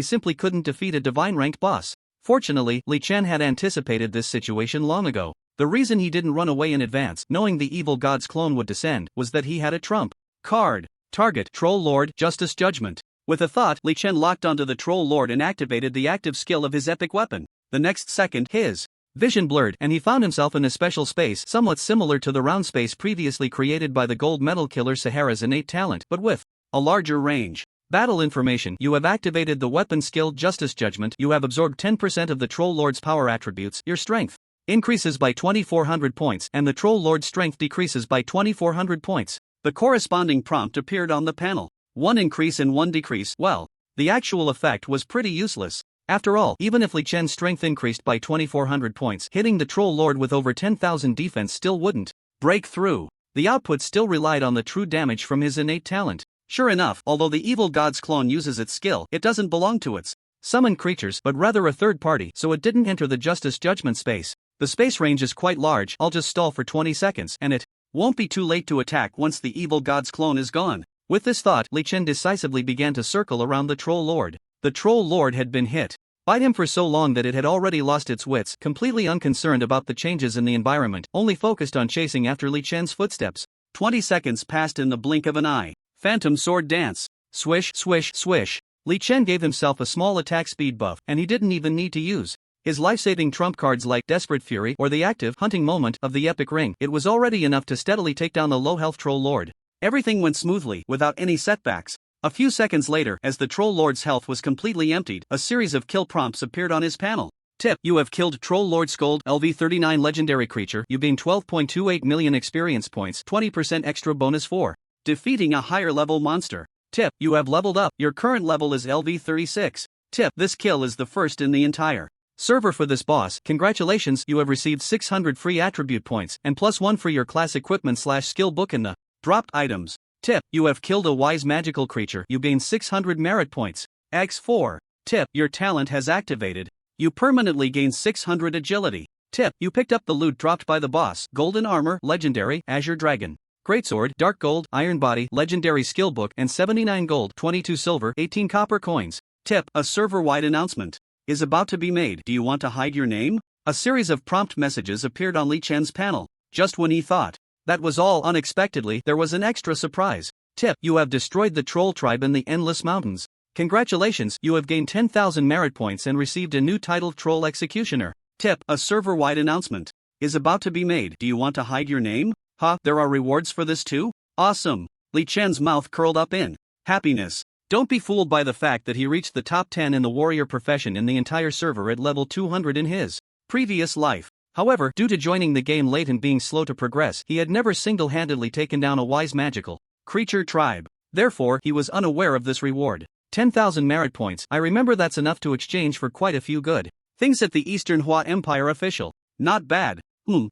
simply couldn't defeat a divine-ranked boss. Fortunately, Li Chen had anticipated this situation long ago. The reason he didn't run away in advance, knowing the evil god's clone would descend, was that he had a trump card. Target, Troll Lord, Justice Judgment. With a thought, Li Chen locked onto the Troll Lord and activated the active skill of his epic weapon. The next second, his vision blurred and he found himself in a special space somewhat similar to the round space previously created by the gold medal killer Sahara's innate talent, but with a larger range. Battle information. You have activated the weapon skill Justice Judgment. You have absorbed 10% of the Troll Lord's power attributes. Your strength increases by 2,400 points and the Troll Lord's strength decreases by 2,400 points. The corresponding prompt appeared on the panel. One increase and one decrease. Well, the actual effect was pretty useless. After all, even if Li Chen's strength increased by 2,400 points, hitting the Troll Lord with over 10,000 defense still wouldn't break through. The output still relied on the true damage from his innate talent. Sure enough, although the evil god's clone uses its skill, it doesn't belong to its summoned creatures, but rather a third party, so it didn't enter the Justice Judgment space. The space range is quite large. I'll just stall for 20 seconds, and it won't be too late to attack once the evil god's clone is gone. With this thought, Li Chen decisively began to circle around the Troll Lord. The Troll Lord had been hit by him for so long that it had already lost its wits, completely unconcerned about the changes in the environment, only focused on chasing after Li Chen's footsteps. 20 seconds passed in the blink of an eye. Phantom Sword Dance. Swish, swish, swish. Li Chen gave himself a small attack speed buff, and he didn't even need to use his life-saving trump cards like Desperate Fury or the active hunting moment of the Epic Ring. It was already enough to steadily take down the low-health Troll Lord. Everything went smoothly, without any setbacks. A few seconds later, as the Troll Lord's health was completely emptied, a series of kill prompts appeared on his panel. Tip: you have killed Troll Lord Scold, LV39 legendary creature. You gain 12.28 million experience points, 20% extra bonus for defeating a higher level monster. Tip: you have leveled up. Your current level is LV36. Tip: this kill is the first in the entire server for this boss. Congratulations, you have received 600 free attribute points and +1 for your class equipment/skill book in the dropped items. Tip: you have killed a wise magical creature. You gain 600 merit points. X4. Tip: your talent has activated. You permanently gain 600 agility. Tip: you picked up the loot dropped by the boss. Golden armor, legendary, Azure Dragon. Greatsword, dark gold, iron body, legendary skill book, and 79 gold, 22 silver, 18 copper coins. Tip: a server-wide announcement is about to be made. Do you want to hide your name? A series of prompt messages appeared on Li Chen's panel. Just when he thought that was all, unexpectedly, there was an extra surprise. Tip: you have destroyed the troll tribe in the Endless Mountains. Congratulations, you have gained 10,000 merit points and received a new title, Troll Executioner. Tip: a server-wide announcement is about to be made. Do you want to hide your name? Huh, there are rewards for this too? Awesome. Li Chen's mouth curled up in happiness. Don't be fooled by the fact that he reached the top 10 in the warrior profession in the entire server at level 200 in his previous life. However, due to joining the game late and being slow to progress, he had never single-handedly taken down a wise magical creature tribe. Therefore, he was unaware of this reward. 10,000 merit points. I remember that's enough to exchange for quite a few good things at the Eastern Hua Empire official. Not bad.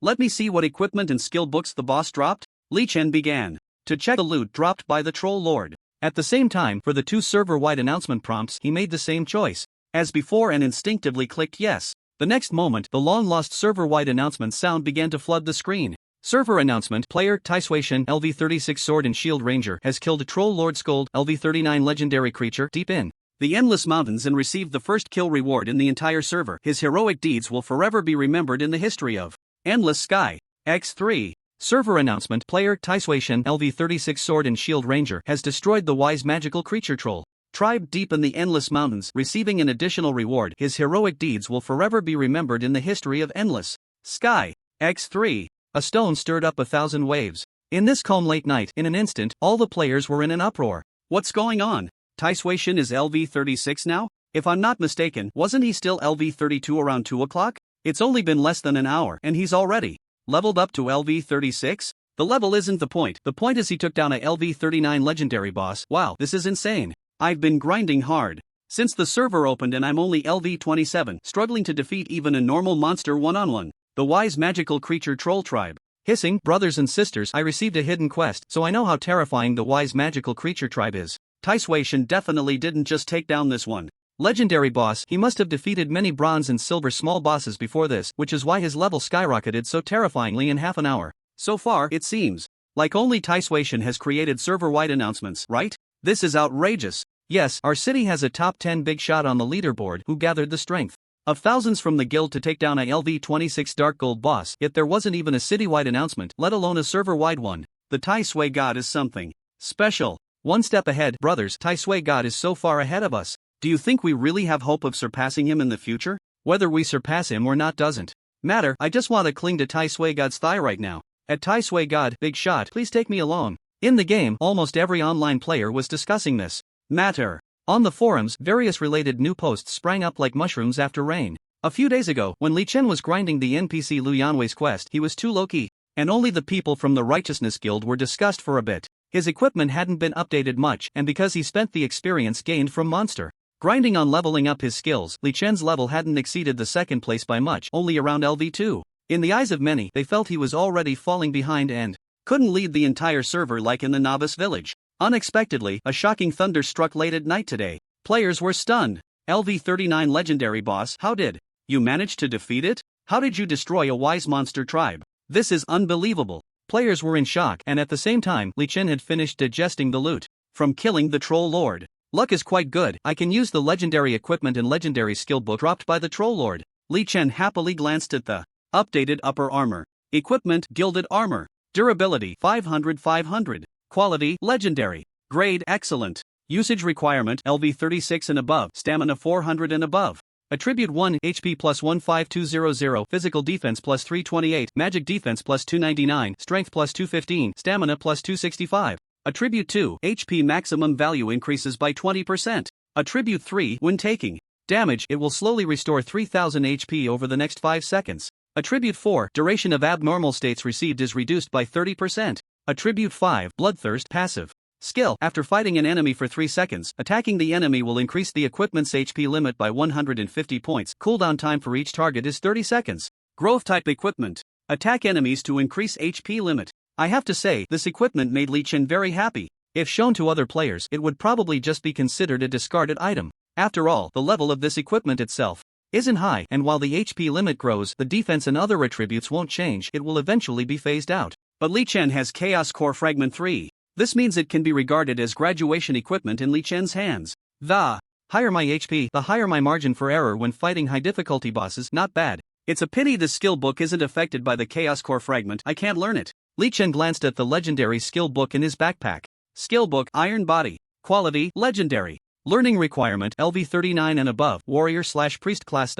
Let me see what equipment and skill books the boss dropped. Li Chen began to check the loot dropped by the Troll Lord. At the same time, for the two server-wide announcement prompts, he made the same choice as before and instinctively clicked yes. The next moment, the long-lost server-wide announcement sound began to flood the screen. Server announcement: player Taishuishan LV36 Sword and Shield Ranger has killed a Troll Lord Scold LV39 legendary creature deep in the Endless Mountains and received the first kill reward in the entire server. His heroic deeds will forever be remembered in the history of Endless Sky. X3. Server announcement: player Taishuishan LV36 Sword and Shield Ranger has destroyed the wise magical creature troll tribe deep in the Endless Mountains, receiving an additional reward. His heroic deeds will forever be remembered in the history of Endless Sky. X3. A stone stirred up 1,000 waves. In this calm late night, in an instant, all the players were in an uproar. What's going on? Taishuishan is LV36 now? If I'm not mistaken, wasn't he still LV32 around 2 o'clock? It's only been less than an hour and he's already leveled up to LV36? The level isn't the point. The point is he took down a LV39 legendary boss. Wow, this is insane. I've been grinding hard since the server opened and I'm only LV27, struggling to defeat even a normal monster one-on-one. The wise magical creature troll tribe. Hissing, brothers and sisters, I received a hidden quest, so I know how terrifying the wise magical creature tribe is. Taishuishan definitely didn't just take down this one legendary boss, he must have defeated many bronze and silver small bosses before this, which is why his level skyrocketed so terrifyingly in half an hour. So far, it seems like only Taishuishan has created server-wide announcements, right? This is outrageous. Yes, our city has a top 10 big shot on the leaderboard who gathered the strength of thousands from the guild to take down a LV26 Dark Gold boss, yet there wasn't even a citywide announcement, let alone a server-wide one. The Tai Sui God is something special. One step ahead, brothers. Tai Sui God is so far ahead of us. Do you think we really have hope of surpassing him in the future? Whether we surpass him or not doesn't matter. I just want to cling to Tai Sui God's thigh right now. At Tai Sui God, big shot, please take me along. In the game, almost every online player was discussing this matter. On the forums, various related new posts sprang up like mushrooms after rain. A few days ago, when Li Chen was grinding the NPC Lu Yanwei's quest, he was too low-key, and only the people from the Righteousness Guild were discussed for a bit. His equipment hadn't been updated much, and because he spent the experience gained from monster grinding on leveling up his skills, Li Chen's level hadn't exceeded the second place by much, only around LV2. In the eyes of many, they felt he was already falling behind and couldn't lead the entire server like in the novice village. Unexpectedly, a shocking thunder struck late at night today. Players were stunned. LV39 legendary boss, how did you manage to defeat it? How did you destroy a wise monster tribe? This is unbelievable. Players were in shock, and at the same time, Li Chen had finished digesting the loot from killing the Troll Lord. Luck is quite good. I can use the legendary equipment and legendary skill book dropped by the Troll Lord. Li Chen happily glanced at the updated upper armor. Equipment, gilded armor. Durability, 500/500. Quality, legendary. Grade, excellent. Usage requirement, LV36 and above. Stamina 400 and above. Attribute 1, HP plus 15200, Physical Defense plus 328, Magic Defense plus 299, Strength plus 215, Stamina plus 265. Attribute 2, HP maximum value increases by 20%. Attribute 3, when taking damage, it will slowly restore 3000 HP over the next 5 seconds. Attribute 4, duration of abnormal states received is reduced by 30%. Attribute 5, Bloodthirst, passive. Skill, after fighting an enemy for 3 seconds, attacking the enemy will increase the equipment's HP limit by 150 points. Cooldown time for each target is 30 seconds. Growth type equipment. Attack enemies to increase HP limit. I have to say, this equipment made Li Chen very happy. If shown to other players, it would probably just be considered a discarded item. After all, the level of this equipment itself isn't high, and while the HP limit grows, the defense and other attributes won't change, it will eventually be phased out. But Li Chen has Chaos Core Fragment 3. This means it can be regarded as graduation equipment in Li Chen's hands. The higher my HP, the higher my margin for error when fighting high difficulty bosses. Not bad. It's a pity this skill book isn't affected by the Chaos Core Fragment. I can't learn it. Li Chen glanced at the legendary skill book in his backpack. Skill book, Iron Body. Quality, Legendary. Learning requirement, LV 39 and above, warrior/priest class.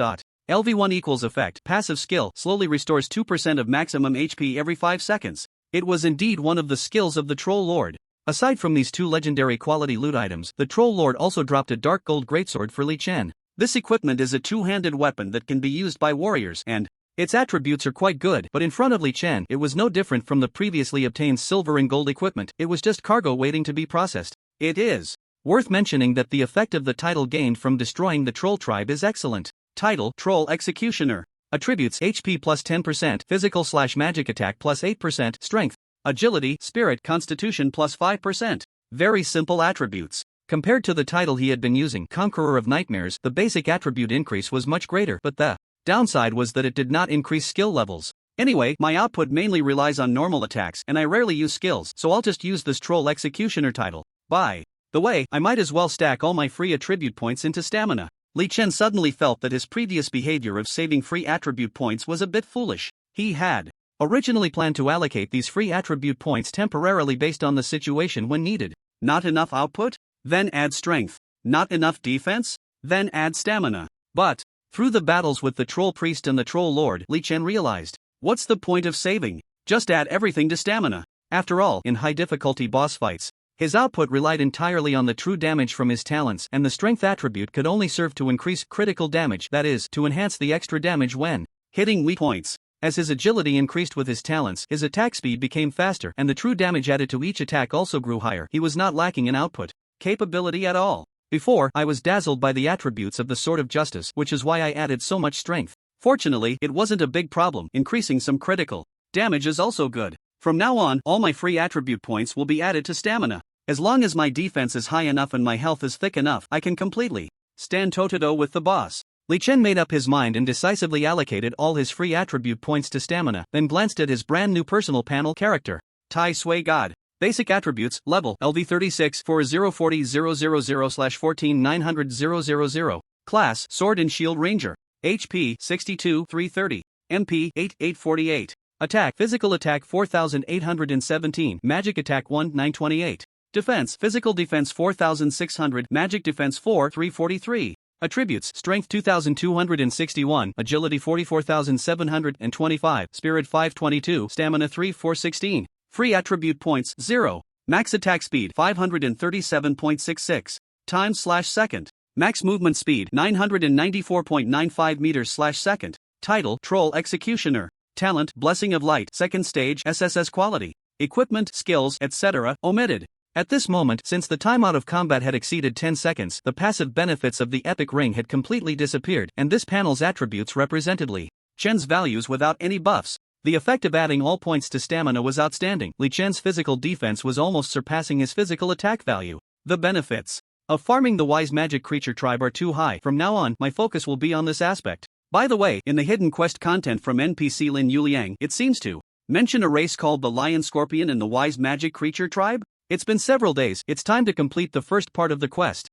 LV1 equals effect, passive skill, slowly restores 2% of maximum HP every 5 seconds. It was indeed one of the skills of the Troll Lord. Aside from these two legendary quality loot items, the Troll Lord also dropped a dark gold greatsword for Li Chen. This equipment is a two-handed weapon that can be used by warriors, and its attributes are quite good, but in front of Li Chen, it was no different from the previously obtained silver and gold equipment. It was just cargo waiting to be processed. It is worth mentioning that the effect of the title gained from destroying the troll tribe is excellent. Title: Troll Executioner. Attributes: HP plus 10%, physical/magic attack plus 8%, strength, agility, spirit, constitution plus 5%. Very simple attributes. Compared to the title he had been using, Conqueror of Nightmares, the basic attribute increase was much greater, but the downside was that it did not increase skill levels. Anyway, my output mainly relies on normal attacks, and I rarely use skills, so I'll just use this Troll Executioner title. By the way, I might as well stack all my free attribute points into stamina. Li Chen suddenly felt that his previous behavior of saving free attribute points was a bit foolish. He had originally planned to allocate these free attribute points temporarily based on the situation when needed. Not enough output? Then add strength. Not enough defense? Then add stamina. But through the battles with the Troll Priest and the Troll Lord, Li Chen realized, what's the point of saving? Just add everything to stamina. After all, in high difficulty boss fights, his output relied entirely on the true damage from his talents, and the strength attribute could only serve to increase critical damage, that is, to enhance the extra damage when hitting weak points. As his agility increased with his talents, his attack speed became faster, and the true damage added to each attack also grew higher. He was not lacking in output capability at all. Before, I was dazzled by the attributes of the Sword of Justice, which is why I added so much strength. Fortunately, it wasn't a big problem. Increasing some critical damage is also good. From now on, all my free attribute points will be added to stamina. As long as my defense is high enough and my health is thick enough, I can completely stand toe-to-toe with the boss. Li Chen made up his mind and decisively allocated all his free attribute points to stamina, then glanced at his brand new personal panel character. Tai Sui God. Basic attributes, level, LV 36, 404000/14900. Class, Sword and Shield Ranger. HP, 62, 330. MP, 848. Attack, physical attack 4817, magic attack 928. Defense, physical defense 4600, magic defense 343. Attributes, strength 2261, agility 44725, spirit 522, stamina 416. Free attribute points 0. Max attack speed 537.66 times/second. Max movement speed 994.95 meters/second. Title, Troll Executioner. Talent, Blessing of Light, second stage, SSS quality. Equipment, skills, etc. omitted. At this moment, since the time out of combat had exceeded 10 seconds, the passive benefits of the epic ring had completely disappeared, and this panel's attributes represented Li Chen's values without any buffs. The effect of adding all points to stamina was outstanding. Li Chen's physical defense was almost surpassing his physical attack value. The benefits of farming the wise magic creature tribe are too high. From now on, my focus will be on this aspect. By the way, in the hidden quest content from NPC Lin Yuliang, it seems to mention a race called the Lion Scorpion and the Wise Magic Creature Tribe. It's been several days, it's time to complete the first part of the quest.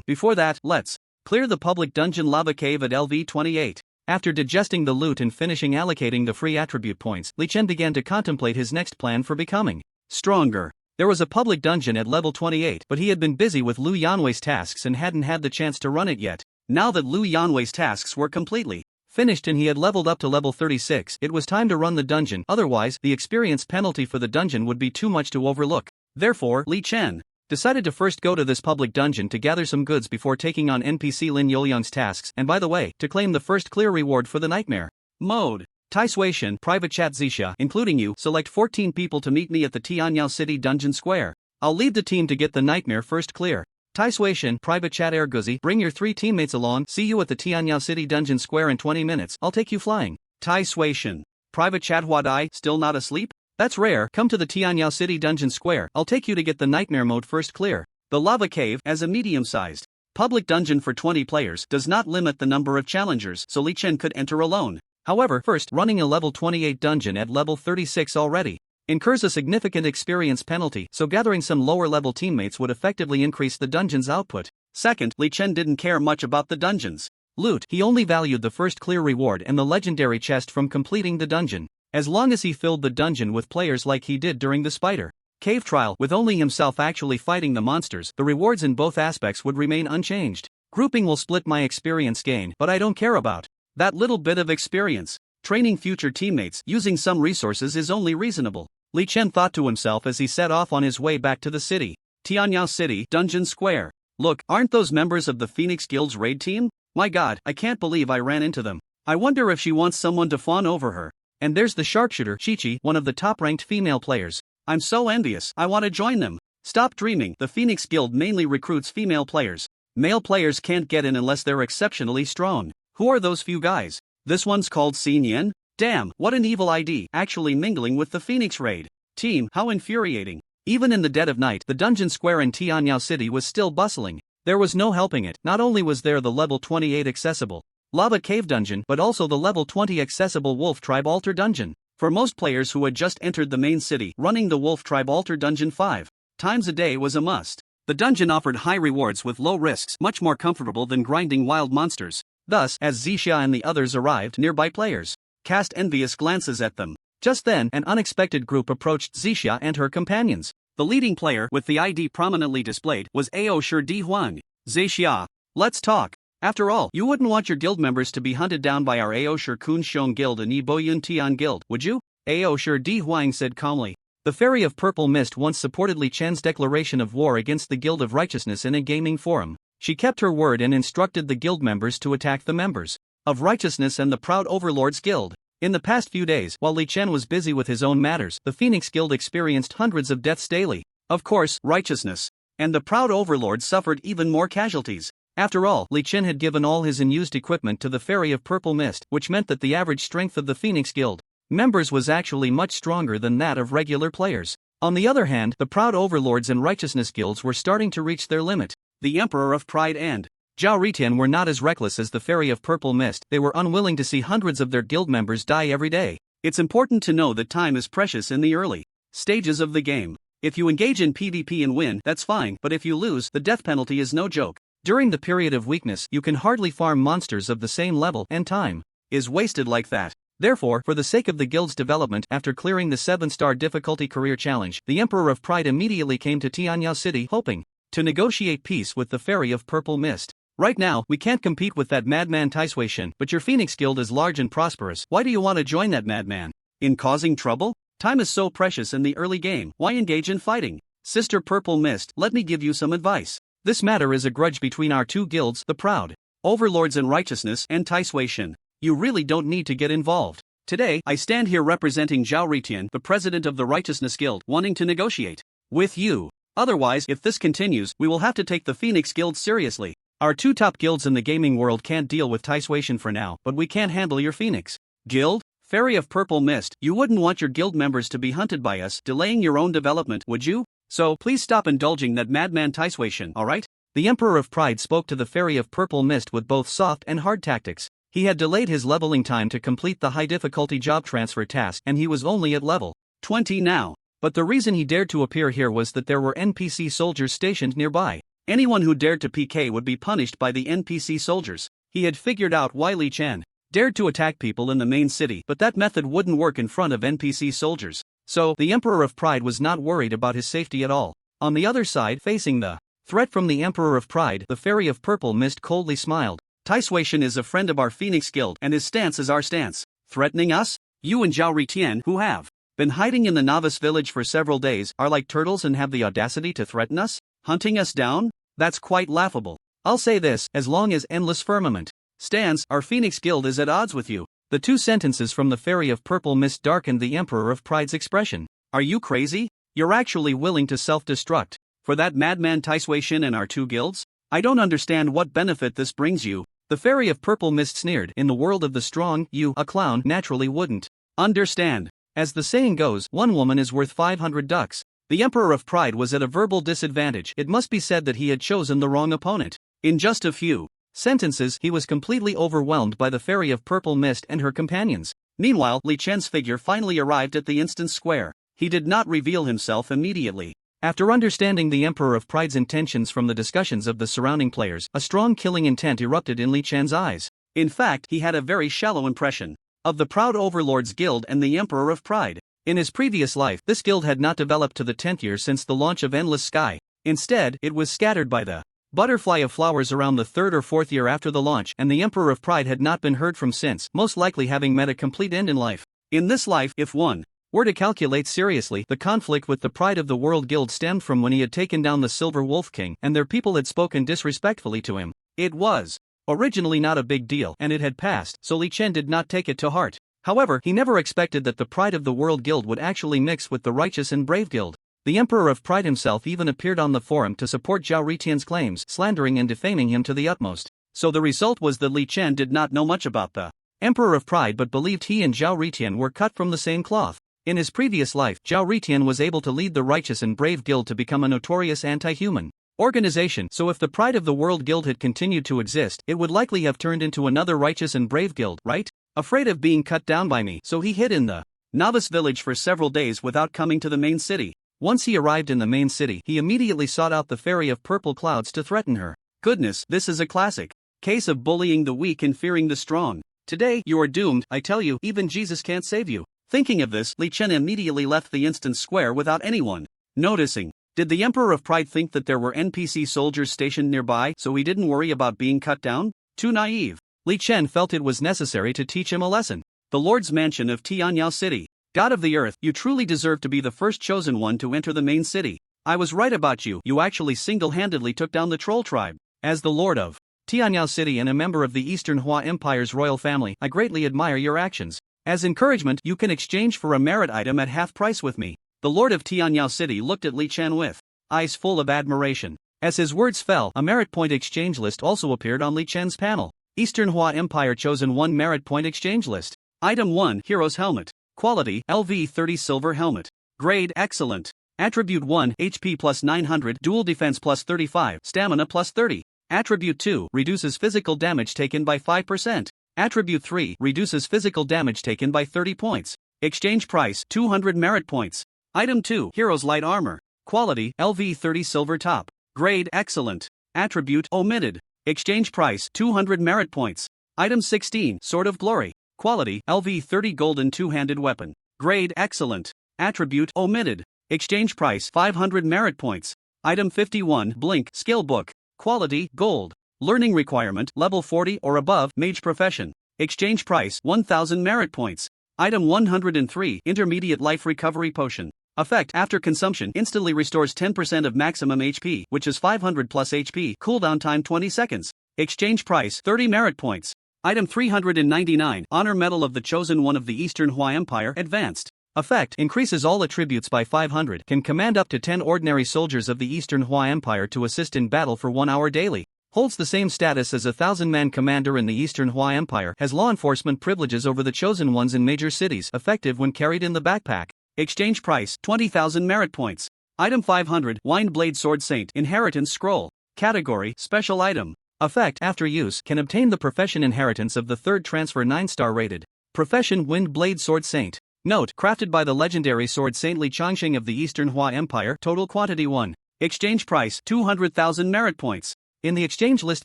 Before that, let's clear the public dungeon lava cave at LV 28. After digesting the loot and finishing allocating the free attribute points, Li Chen began to contemplate his next plan for becoming stronger. There was a public dungeon at level 28, but he had been busy with Lu Yanwei's tasks and hadn't had the chance to run it yet. Now that Lu Yanwei's tasks were completely finished and he had leveled up to level 36, it was time to run the dungeon, otherwise, the experience penalty for the dungeon would be too much to overlook. Therefore, Li Chen decided to first go to this public dungeon to gather some goods before taking on NPC Lin Yuliang's tasks, and by the way, to claim the first clear reward for the nightmare mode. Tai Sui-shan, private chat Zisha, including you, select 14 people to meet me at the Tianyao City Dungeon Square. I'll lead the team to get the nightmare first clear. Tai Sui-shan, private chat Erguzi, bring your 3 teammates along. See you at the Tianyao City Dungeon Square in 20 minutes. I'll take you flying. Tai Sui-shan, private chat Huadai, still not asleep? That's rare. Come to the Tianyao City Dungeon Square. I'll take you to get the nightmare mode first clear. The lava cave, as a medium-sized public dungeon for 20 players, does not limit the number of challengers, so Li Chen could enter alone. However, first, running a level 28 dungeon at level 36 already incurs a significant experience penalty, so gathering some lower-level teammates would effectively increase the dungeon's output. Second, Li Chen didn't care much about the dungeon's loot. He only valued the first clear reward and the legendary chest from completing the dungeon. As long as he filled the dungeon with players like he did during the Spider Cave trial, with only himself actually fighting the monsters, the rewards in both aspects would remain unchanged. Grouping will split my experience gain, but I don't care about that little bit of experience. Training future teammates using some resources is only reasonable, Li Chen thought to himself as he set off on his way back to the city. Tianyao City, Dungeon Square. Look, aren't those members of the Phoenix Guild's raid team? My god, I can't believe I ran into them. I wonder if she wants someone to fawn over her. And there's the sharpshooter, Chi-Chi, one of the top-ranked female players. I'm so envious, I want to join them. Stop dreaming, the Phoenix Guild mainly recruits female players. Male players can't get in unless they're exceptionally strong. Who are those few guys? This one's called Xin Yen? Damn, what an evil ID, actually mingling with the Phoenix raid team, how infuriating. Even in the dead of night, the dungeon square in Tianyao City was still bustling. There was no helping it. Not only was there the level 28 accessible lava cave dungeon, but also the level 20 accessible Wolf Tribe Altar dungeon. For most players who had just entered the main city, running the Wolf Tribe Altar dungeon 5 times a day was a must. The dungeon offered high rewards with low risks, much more comfortable than grinding wild monsters. Thus, as Zixia and the others arrived, nearby players cast envious glances at them. Just then, an unexpected group approached Zixia and her companions. The leading player, with the ID prominently displayed, was Aoshi Di Huang. Zixia, let's talk. After all, you wouldn't want your guild members to be hunted down by our Aoshi Kunxiong Guild and Yiboyun Tian Guild, would you? Aoshi Di Huang said calmly. The Fairy of Purple Mist once supported Li Chen's declaration of war against the Guild of Righteousness in a gaming forum. She kept her word and instructed the guild members to attack the members of Righteousness and the Proud Overlords Guild. In the past few days, while Li Chen was busy with his own matters, the Phoenix Guild experienced hundreds of deaths daily. Of course, Righteousness and the Proud Overlords suffered even more casualties. After all, Li Chen had given all his unused equipment to the Fairy of Purple Mist, which meant that the average strength of the Phoenix Guild members was actually much stronger than that of regular players. On the other hand, the Proud Overlords and Righteousness Guilds were starting to reach their limit. The Emperor of Pride and Zhao Ritian were not as reckless as the Fairy of Purple Mist. They were unwilling to see hundreds of their guild members die every day. It's important to know that time is precious in the early stages of the game. If you engage in PvP and win, that's fine, but if you lose, the death penalty is no joke. During the period of weakness, you can hardly farm monsters of the same level, and time is wasted like that. Therefore, for the sake of the guild's development, after clearing the 7-star difficulty career challenge, the Emperor of Pride immediately came to Tianyao City, hoping to negotiate peace with the Fairy of Purple Mist. Right now, we can't compete with that madman Taisui, but your Phoenix Guild is large and prosperous. Why do you want to join that madman? In causing trouble? Time is so precious in the early game, why engage in fighting? Sister Purple Mist, let me give you some advice. This matter is a grudge between our two guilds, the Proud Overlords and Righteousness and Taisui. You really don't need to get involved. Today, I stand here representing Zhao Ritian, the president of the Righteousness Guild, wanting to negotiate with you. Otherwise, if this continues, we will have to take the Phoenix Guild seriously. Our two top guilds in the gaming world can't deal with Taisui for now, but we can't handle your Phoenix Guild? Fairy of Purple Mist, you wouldn't want your guild members to be hunted by us, delaying your own development, would you? So, please stop indulging that madman Taisui, alright? The Emperor of Pride spoke to the Fairy of Purple Mist with both soft and hard tactics. He had delayed his leveling time to complete the high-difficulty job transfer task, and he was only at level 20 now. But the reason he dared to appear here was that there were NPC soldiers stationed nearby. Anyone who dared to PK would be punished by the NPC soldiers. He had figured out why Li Chen dared to attack people in the main city, but that method wouldn't work in front of NPC soldiers. So, the Emperor of Pride was not worried about his safety at all. On the other side, facing the threat from the Emperor of Pride, the Fairy of Purple Mist coldly smiled. Taisui is a friend of our Phoenix Guild, and his stance is our stance. Threatening us? You and Zhao Ritian, who have been hiding in the novice village for several days, are like turtles and have the audacity to threaten us? Hunting us down? That's quite laughable. I'll say this, as long as Endless Firmament stands, our Phoenix Guild is at odds with you. The two sentences from the Fairy of Purple Mist darkened the Emperor of Pride's expression. Are you crazy? You're actually willing to self-destruct for that madman Taisui and our two guilds? I don't understand what benefit this brings you. The Fairy of Purple Mist sneered. In the world of the strong, you, a clown, naturally wouldn't understand. As the saying goes, one woman is worth 500 ducks. The Emperor of Pride was at a verbal disadvantage. It must be said that he had chosen the wrong opponent. In just a few sentences, he was completely overwhelmed by the Fairy of Purple Mist and her companions. Meanwhile, Li Chen's figure finally arrived at the instance square. He did not reveal himself immediately. After understanding the Emperor of Pride's intentions from the discussions of the surrounding players, a strong killing intent erupted in Li Chen's eyes. In fact, he had a very shallow impression of the Proud Overlords Guild and the Emperor of Pride. In his previous life, this guild had not developed to the 10th year since the launch of Endless Sky. Instead, it was scattered by the butterfly of flowers around the 3rd or 4th year after the launch, and the Emperor of Pride had not been heard from since, most likely having met a complete end in life. In this life, if one were to calculate seriously, the conflict with the Pride of the World Guild stemmed from when he had taken down the Silver Wolf King and their people had spoken disrespectfully to him. It was originally not a big deal, and it had passed, so Li Chen did not take it to heart. However, he never expected that the Pride of the World Guild would actually mix with the Righteous and Brave Guild. The Emperor of Pride himself even appeared on the forum to support Zhao Ritian's claims, slandering and defaming him to the utmost. So the result was that Li Chen did not know much about the Emperor of Pride but believed he and Zhao Ritian were cut from the same cloth. In his previous life, Zhao Ritian was able to lead the Righteous and Brave Guild to become a notorious anti-human organization, so if the Pride of the World Guild had continued to exist, it would likely have turned into another Righteous and Brave Guild, right? Afraid of being cut down by me, so he hid in the novice village for several days without coming to the main city. Once he arrived in the main city, he immediately sought out the Fairy of Purple Clouds to threaten her. Goodness, this is a classic case of bullying the weak and fearing the strong. Today, you are doomed, I tell you, even Jesus can't save you. Thinking of this, Li Chen immediately left the instance square without anyone noticing. Did the Emperor of Pride think that there were NPC soldiers stationed nearby, so he didn't worry about being cut down? Too naive. Li Chen felt it was necessary to teach him a lesson. The Lord's Mansion of Tianyao City. God of the Earth, you truly deserve to be the first chosen one to enter the main city. I was right about you, you actually single-handedly took down the troll tribe. As the Lord of Tianyao City and a member of the Eastern Hua Empire's royal family, I greatly admire your actions. As encouragement, you can exchange for a merit item at half price with me. The Lord of Tianyao City looked at Li Chen with eyes full of admiration. As his words fell, a merit point exchange list also appeared on Li Chen's panel. Eastern Hua Empire chosen 1 merit point exchange list. Item 1, Hero's Helmet. Quality, LV30 Silver Helmet. Grade, Excellent. Attribute 1, HP plus 900, Dual Defense plus 35, Stamina plus 30. Attribute 2, reduces physical damage taken by 5%. Attribute 3, reduces physical damage taken by 30 points. Exchange price, 200 merit points. Item 2, Hero's Light Armor. Quality, LV30 Silver Top. Grade, Excellent. Attribute, Omitted. Exchange price, 200 merit points. Item 16, Sword of Glory. Quality, LV30 Golden Two-Handed Weapon. Grade, Excellent. Attribute, Omitted. Exchange price, 500 merit points. Item 51, Blink Skill Book. Quality, Gold. Learning requirement, level 40 or above, Mage Profession. Exchange price, 1000 merit points. Item 103, Intermediate Life Recovery Potion. Effect, after consumption, instantly restores 10% of maximum HP, which is 500 plus HP, cooldown time 20 seconds. Exchange price, 30 merit points. Item 399, Honor Medal of the Chosen One of the Eastern Hua Empire, Advanced. Effect, increases all attributes by 500, can command up to 10 ordinary soldiers of the Eastern Hua Empire to assist in battle for 1 hour daily. Holds the same status as a 1,000-man commander in the Eastern Hua Empire, has law enforcement privileges over the chosen ones in major cities, effective when carried in the backpack. Exchange price, 20,000 merit points. Item 500, Wind Blade Sword Saint, Inheritance Scroll. Category, Special Item. Effect, after use, can obtain the profession inheritance of the 3rd transfer 9-star rated. Profession Wind Blade Sword Saint. Note, crafted by the legendary Sword Saint Li Changxing of the Eastern Hua Empire, total quantity 1. Exchange price, 200,000 merit points. In the exchange list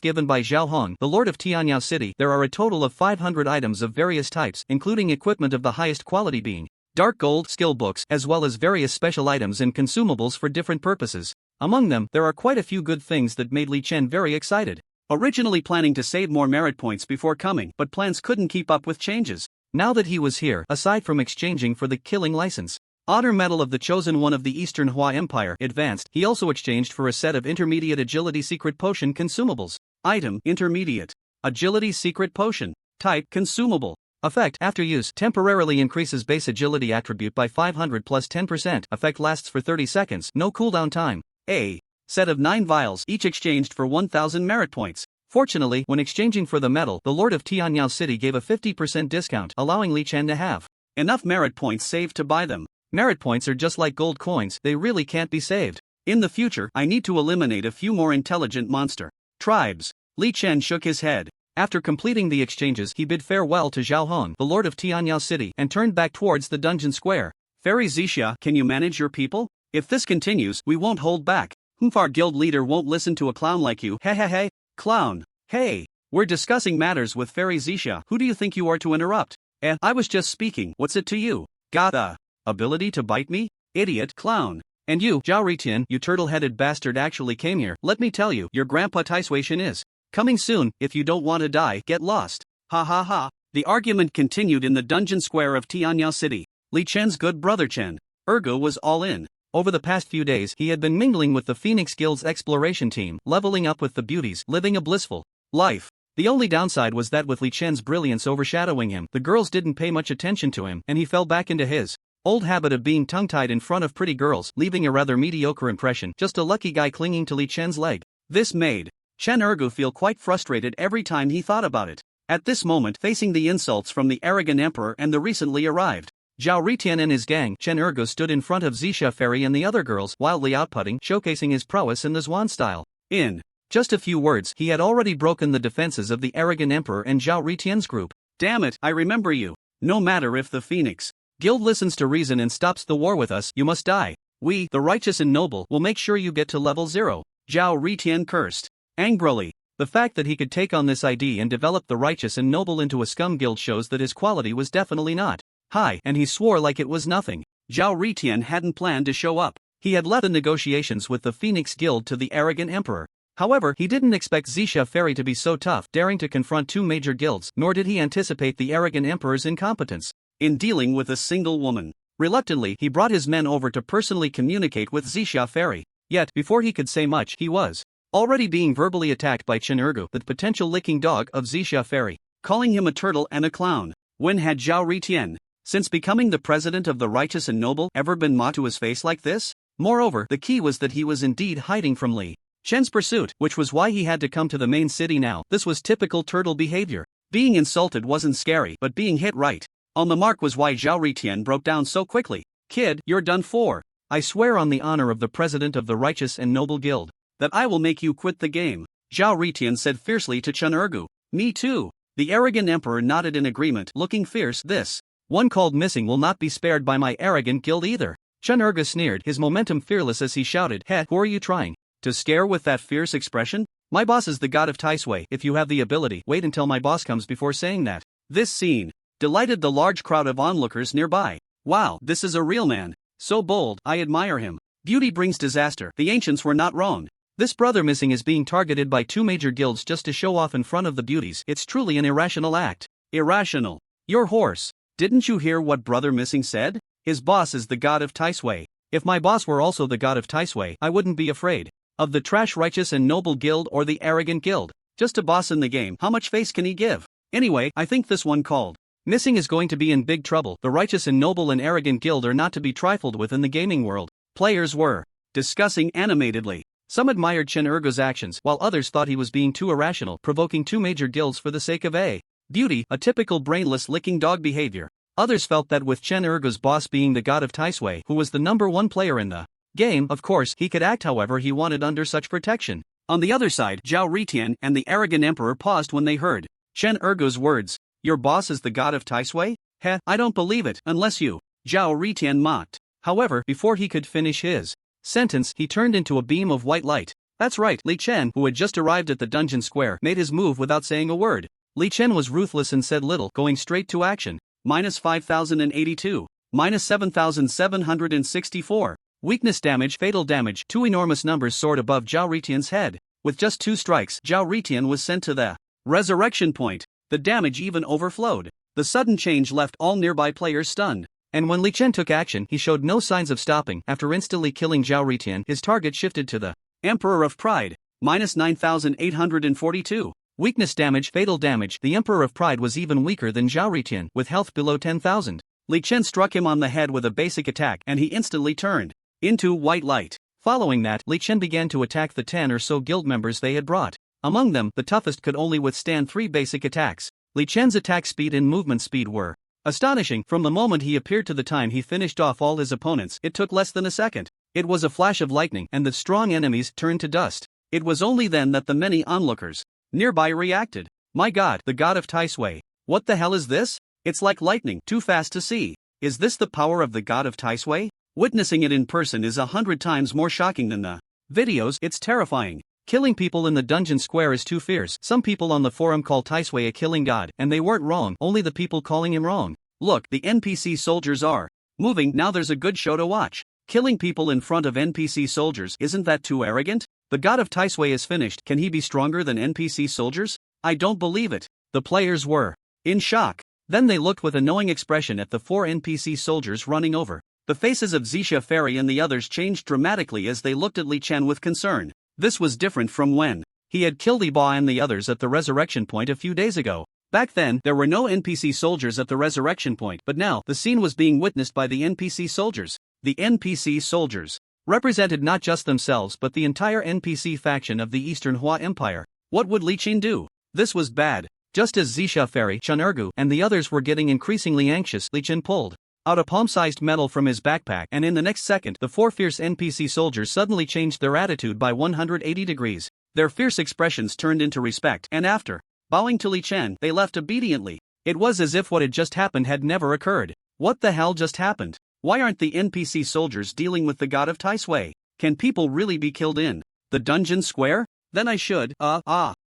given by Zhao Hong, the Lord of Tianyao City, there are a total of 500 items of various types, including equipment of the highest quality being dark gold skill books, as well as various special items and consumables for different purposes. Among them, there are quite a few good things that made Li Chen very excited. Originally planning to save more merit points before coming, but plans couldn't keep up with changes. Now that he was here, aside from exchanging for the killing license, Honor Medal of the Chosen One of the Eastern Hua Empire, Advanced, he also exchanged for a set of Intermediate Agility Secret Potion consumables. Item, Intermediate Agility Secret Potion. Type, Consumable. Effect, after use, temporarily increases base agility attribute by 500 plus 10%. Effect lasts for 30 seconds, no cooldown time. A set of 9 vials, each exchanged for 1000 merit points. Fortunately, when exchanging for the medal, the Lord of Tianyao City gave a 50% discount, allowing Li Chen to have Enough merit points saved to buy them. Merit points are just like gold coins, they really can't be saved. In the future, I need to eliminate a few more intelligent monster tribes. Li Chen shook his head. After completing the exchanges, he bid farewell to Zhao Hong, the lord of Tianyao City, and turned back towards the dungeon square. Fairy Zixia, can you manage your people? If this continues, we won't hold back. Our guild leader won't listen to a clown like you. Hey, clown. Hey, we're discussing matters with Fairy Zixia. Who do you think you are to interrupt? I was just speaking. What's it to you? Got the ability to bite me? Idiot clown. And you, Zhao Ritian, you turtle-headed bastard actually came here. Let me tell you, your grandpa Taishuation is coming soon. If you don't want to die, get lost. Ha ha ha. The argument continued in the dungeon square of Tianyao City. Li Chen's good brother Chen Ergo was all in. Over the past few days, he had been mingling with the Phoenix Guild's exploration team, leveling up with the beauties, living a blissful life. The only downside was that with Li Chen's brilliance overshadowing him, the girls didn't pay much attention to him, and he fell back into his old habit of being tongue-tied in front of pretty girls, leaving a rather mediocre impression, just a lucky guy clinging to Li Chen's leg. This made Chen Ergu feel quite frustrated every time he thought about it. At this moment, facing the insults from the arrogant emperor and the recently arrived Zhao Ritian and his gang, Chen Ergu stood in front of Zixia Fairy and the other girls, wildly outputting, showcasing his prowess in the Zhuan style. In just a few words, he had already broken the defenses of the arrogant emperor and Zhao Ritian's group. Damn it, I remember you. No matter if the Phoenix Guild listens to reason and stops the war with us, you must die. We, the righteous and noble, will make sure you get to level 0. Zhao Ritian cursed angrily. The fact that he could take on this idea and develop the righteous and noble into a scum guild shows that his quality was definitely not high, and he swore like it was nothing. Zhao Ritian hadn't planned to show up. He had left the negotiations with the Phoenix Guild to the arrogant emperor. However, he didn't expect Zixia Fairy to be so tough, daring to confront two major guilds, nor did he anticipate the arrogant emperor's incompetence in dealing with a single woman. Reluctantly, he brought his men over to personally communicate with Zixia Fairy. Yet, before he could say much, he was already being verbally attacked by Chen Ergu, the potential licking dog of Zixia Fairy, calling him a turtle and a clown. When had Zhao Ritian, since becoming the president of the righteous and noble, ever been mocked to his face like this? Moreover, the key was that he was indeed hiding from Li Chen's pursuit, which was why he had to come to the main city now. This was typical turtle behavior. Being insulted wasn't scary, but being hit right on the mark was why Zhao Ritian broke down so quickly. Kid, you're done for. I swear on the honor of the president of the righteous and noble guild that I will make you quit the game. Zhao Ritian said fiercely to Chen Ergu. Me too. The arrogant emperor nodded in agreement, looking fierce. This one called missing will not be spared by my arrogant guild either. Chen Ergu sneered, his momentum fearless as he shouted, Heh, who are you trying to scare with that fierce expression? My boss is the god of Taishui. If you have the ability, wait until my boss comes before saying that. This scene delighted the large crowd of onlookers nearby. Wow, this is a real man. So bold, I admire him. Beauty brings disaster. The ancients were not wrong. This brother missing is being targeted by two major guilds just to show off in front of the beauties. It's truly an irrational act. Irrational. Your horse. Didn't you hear what brother missing said? His boss is the god of Taishui. If my boss were also the god of Taishui, I wouldn't be afraid of the trash righteous and noble guild or the arrogant guild. Just a boss in the game, how much face can he give? Anyway, I think this one called missing is going to be in big trouble. The righteous and noble and arrogant guild are not to be trifled with in the gaming world. Players were discussing animatedly. Some admired Chen Ergu's actions, while others thought he was being too irrational, provoking two major guilds for the sake of a beauty, a typical brainless licking dog behavior. Others felt that with Chen Ergu's boss being the god of Taishui, who was the #1 player in the game, of course, he could act however he wanted under such protection. On the other side, Zhao Ritian and the arrogant emperor paused when they heard Chen Ergu's words. Your boss is the god of Taishui? Heh, I don't believe it, unless you. Zhao Ritian mocked. However, before he could finish his sentence, he turned into a beam of white light. That's right, Li Chen, who had just arrived at the dungeon square, made his move without saying a word. Li Chen was ruthless and said little, going straight to action. -5082. -7764. Weakness damage, fatal damage, two enormous numbers soared above Zhao Ritian's head. With just 2 strikes, Zhao Ritian was sent to the resurrection point. The damage even overflowed. The sudden change left all nearby players stunned. And when Li Chen took action, he showed no signs of stopping. After instantly killing Zhao Ritian, his target shifted to the Emperor of Pride. -9842. Weakness damage, fatal damage. The Emperor of Pride was even weaker than Zhao Ritian, with health below 10,000. Li Chen struck him on the head with a basic attack, and he instantly turned into white light. Following that, Li Chen began to attack the 10 or so guild members they had brought. Among them, the toughest could only withstand 3 basic attacks. Li Chen's attack speed and movement speed were Astonishing, from the moment he appeared to the time he finished off all his opponents, it took less than a second. It was a flash of lightning and the strong enemies turned to dust. It was only then that the many onlookers nearby reacted. My god, the god of Taisui. What the hell is this? It's like lightning, too fast to see. Is this the power of the god of Taisui? Witnessing it in person is 100 times more shocking than the videos. It's terrifying. Killing people in the dungeon square is too fierce. Some people on the forum call Taisui a killing god, and they weren't wrong, only the people calling him wrong. Look, the NPC soldiers are moving, now there's a good show to watch. Killing people in front of NPC soldiers, isn't that too arrogant? The god of Taisui is finished, can he be stronger than NPC soldiers? I don't believe it. The players were in shock. Then they looked with a knowing expression at the 4 NPC soldiers running over. The faces of Zisha Fairy and the others changed dramatically as they looked at Li Chen with concern. This was different from when he had killed Iba and the others at the resurrection point a few days ago. Back then, there were no NPC soldiers at the resurrection point, but now, the scene was being witnessed by the NPC soldiers. The NPC soldiers represented not just themselves but the entire NPC faction of the Eastern Hua Empire. What would Li Chen do? This was bad. Just as Zisha Fairy, Chun'ergu, and the others were getting increasingly anxious, Li Chen pulled out a palm-sized medal from his backpack, and in the next second, the 4 fierce NPC soldiers suddenly changed their attitude by 180 degrees. Their fierce expressions turned into respect, and after bowing to Li Chen, they left obediently. It was as if what had just happened had never occurred. What the hell just happened? Why aren't the NPC soldiers dealing with the god of Taisui? Can people really be killed in the dungeon square? Then I should,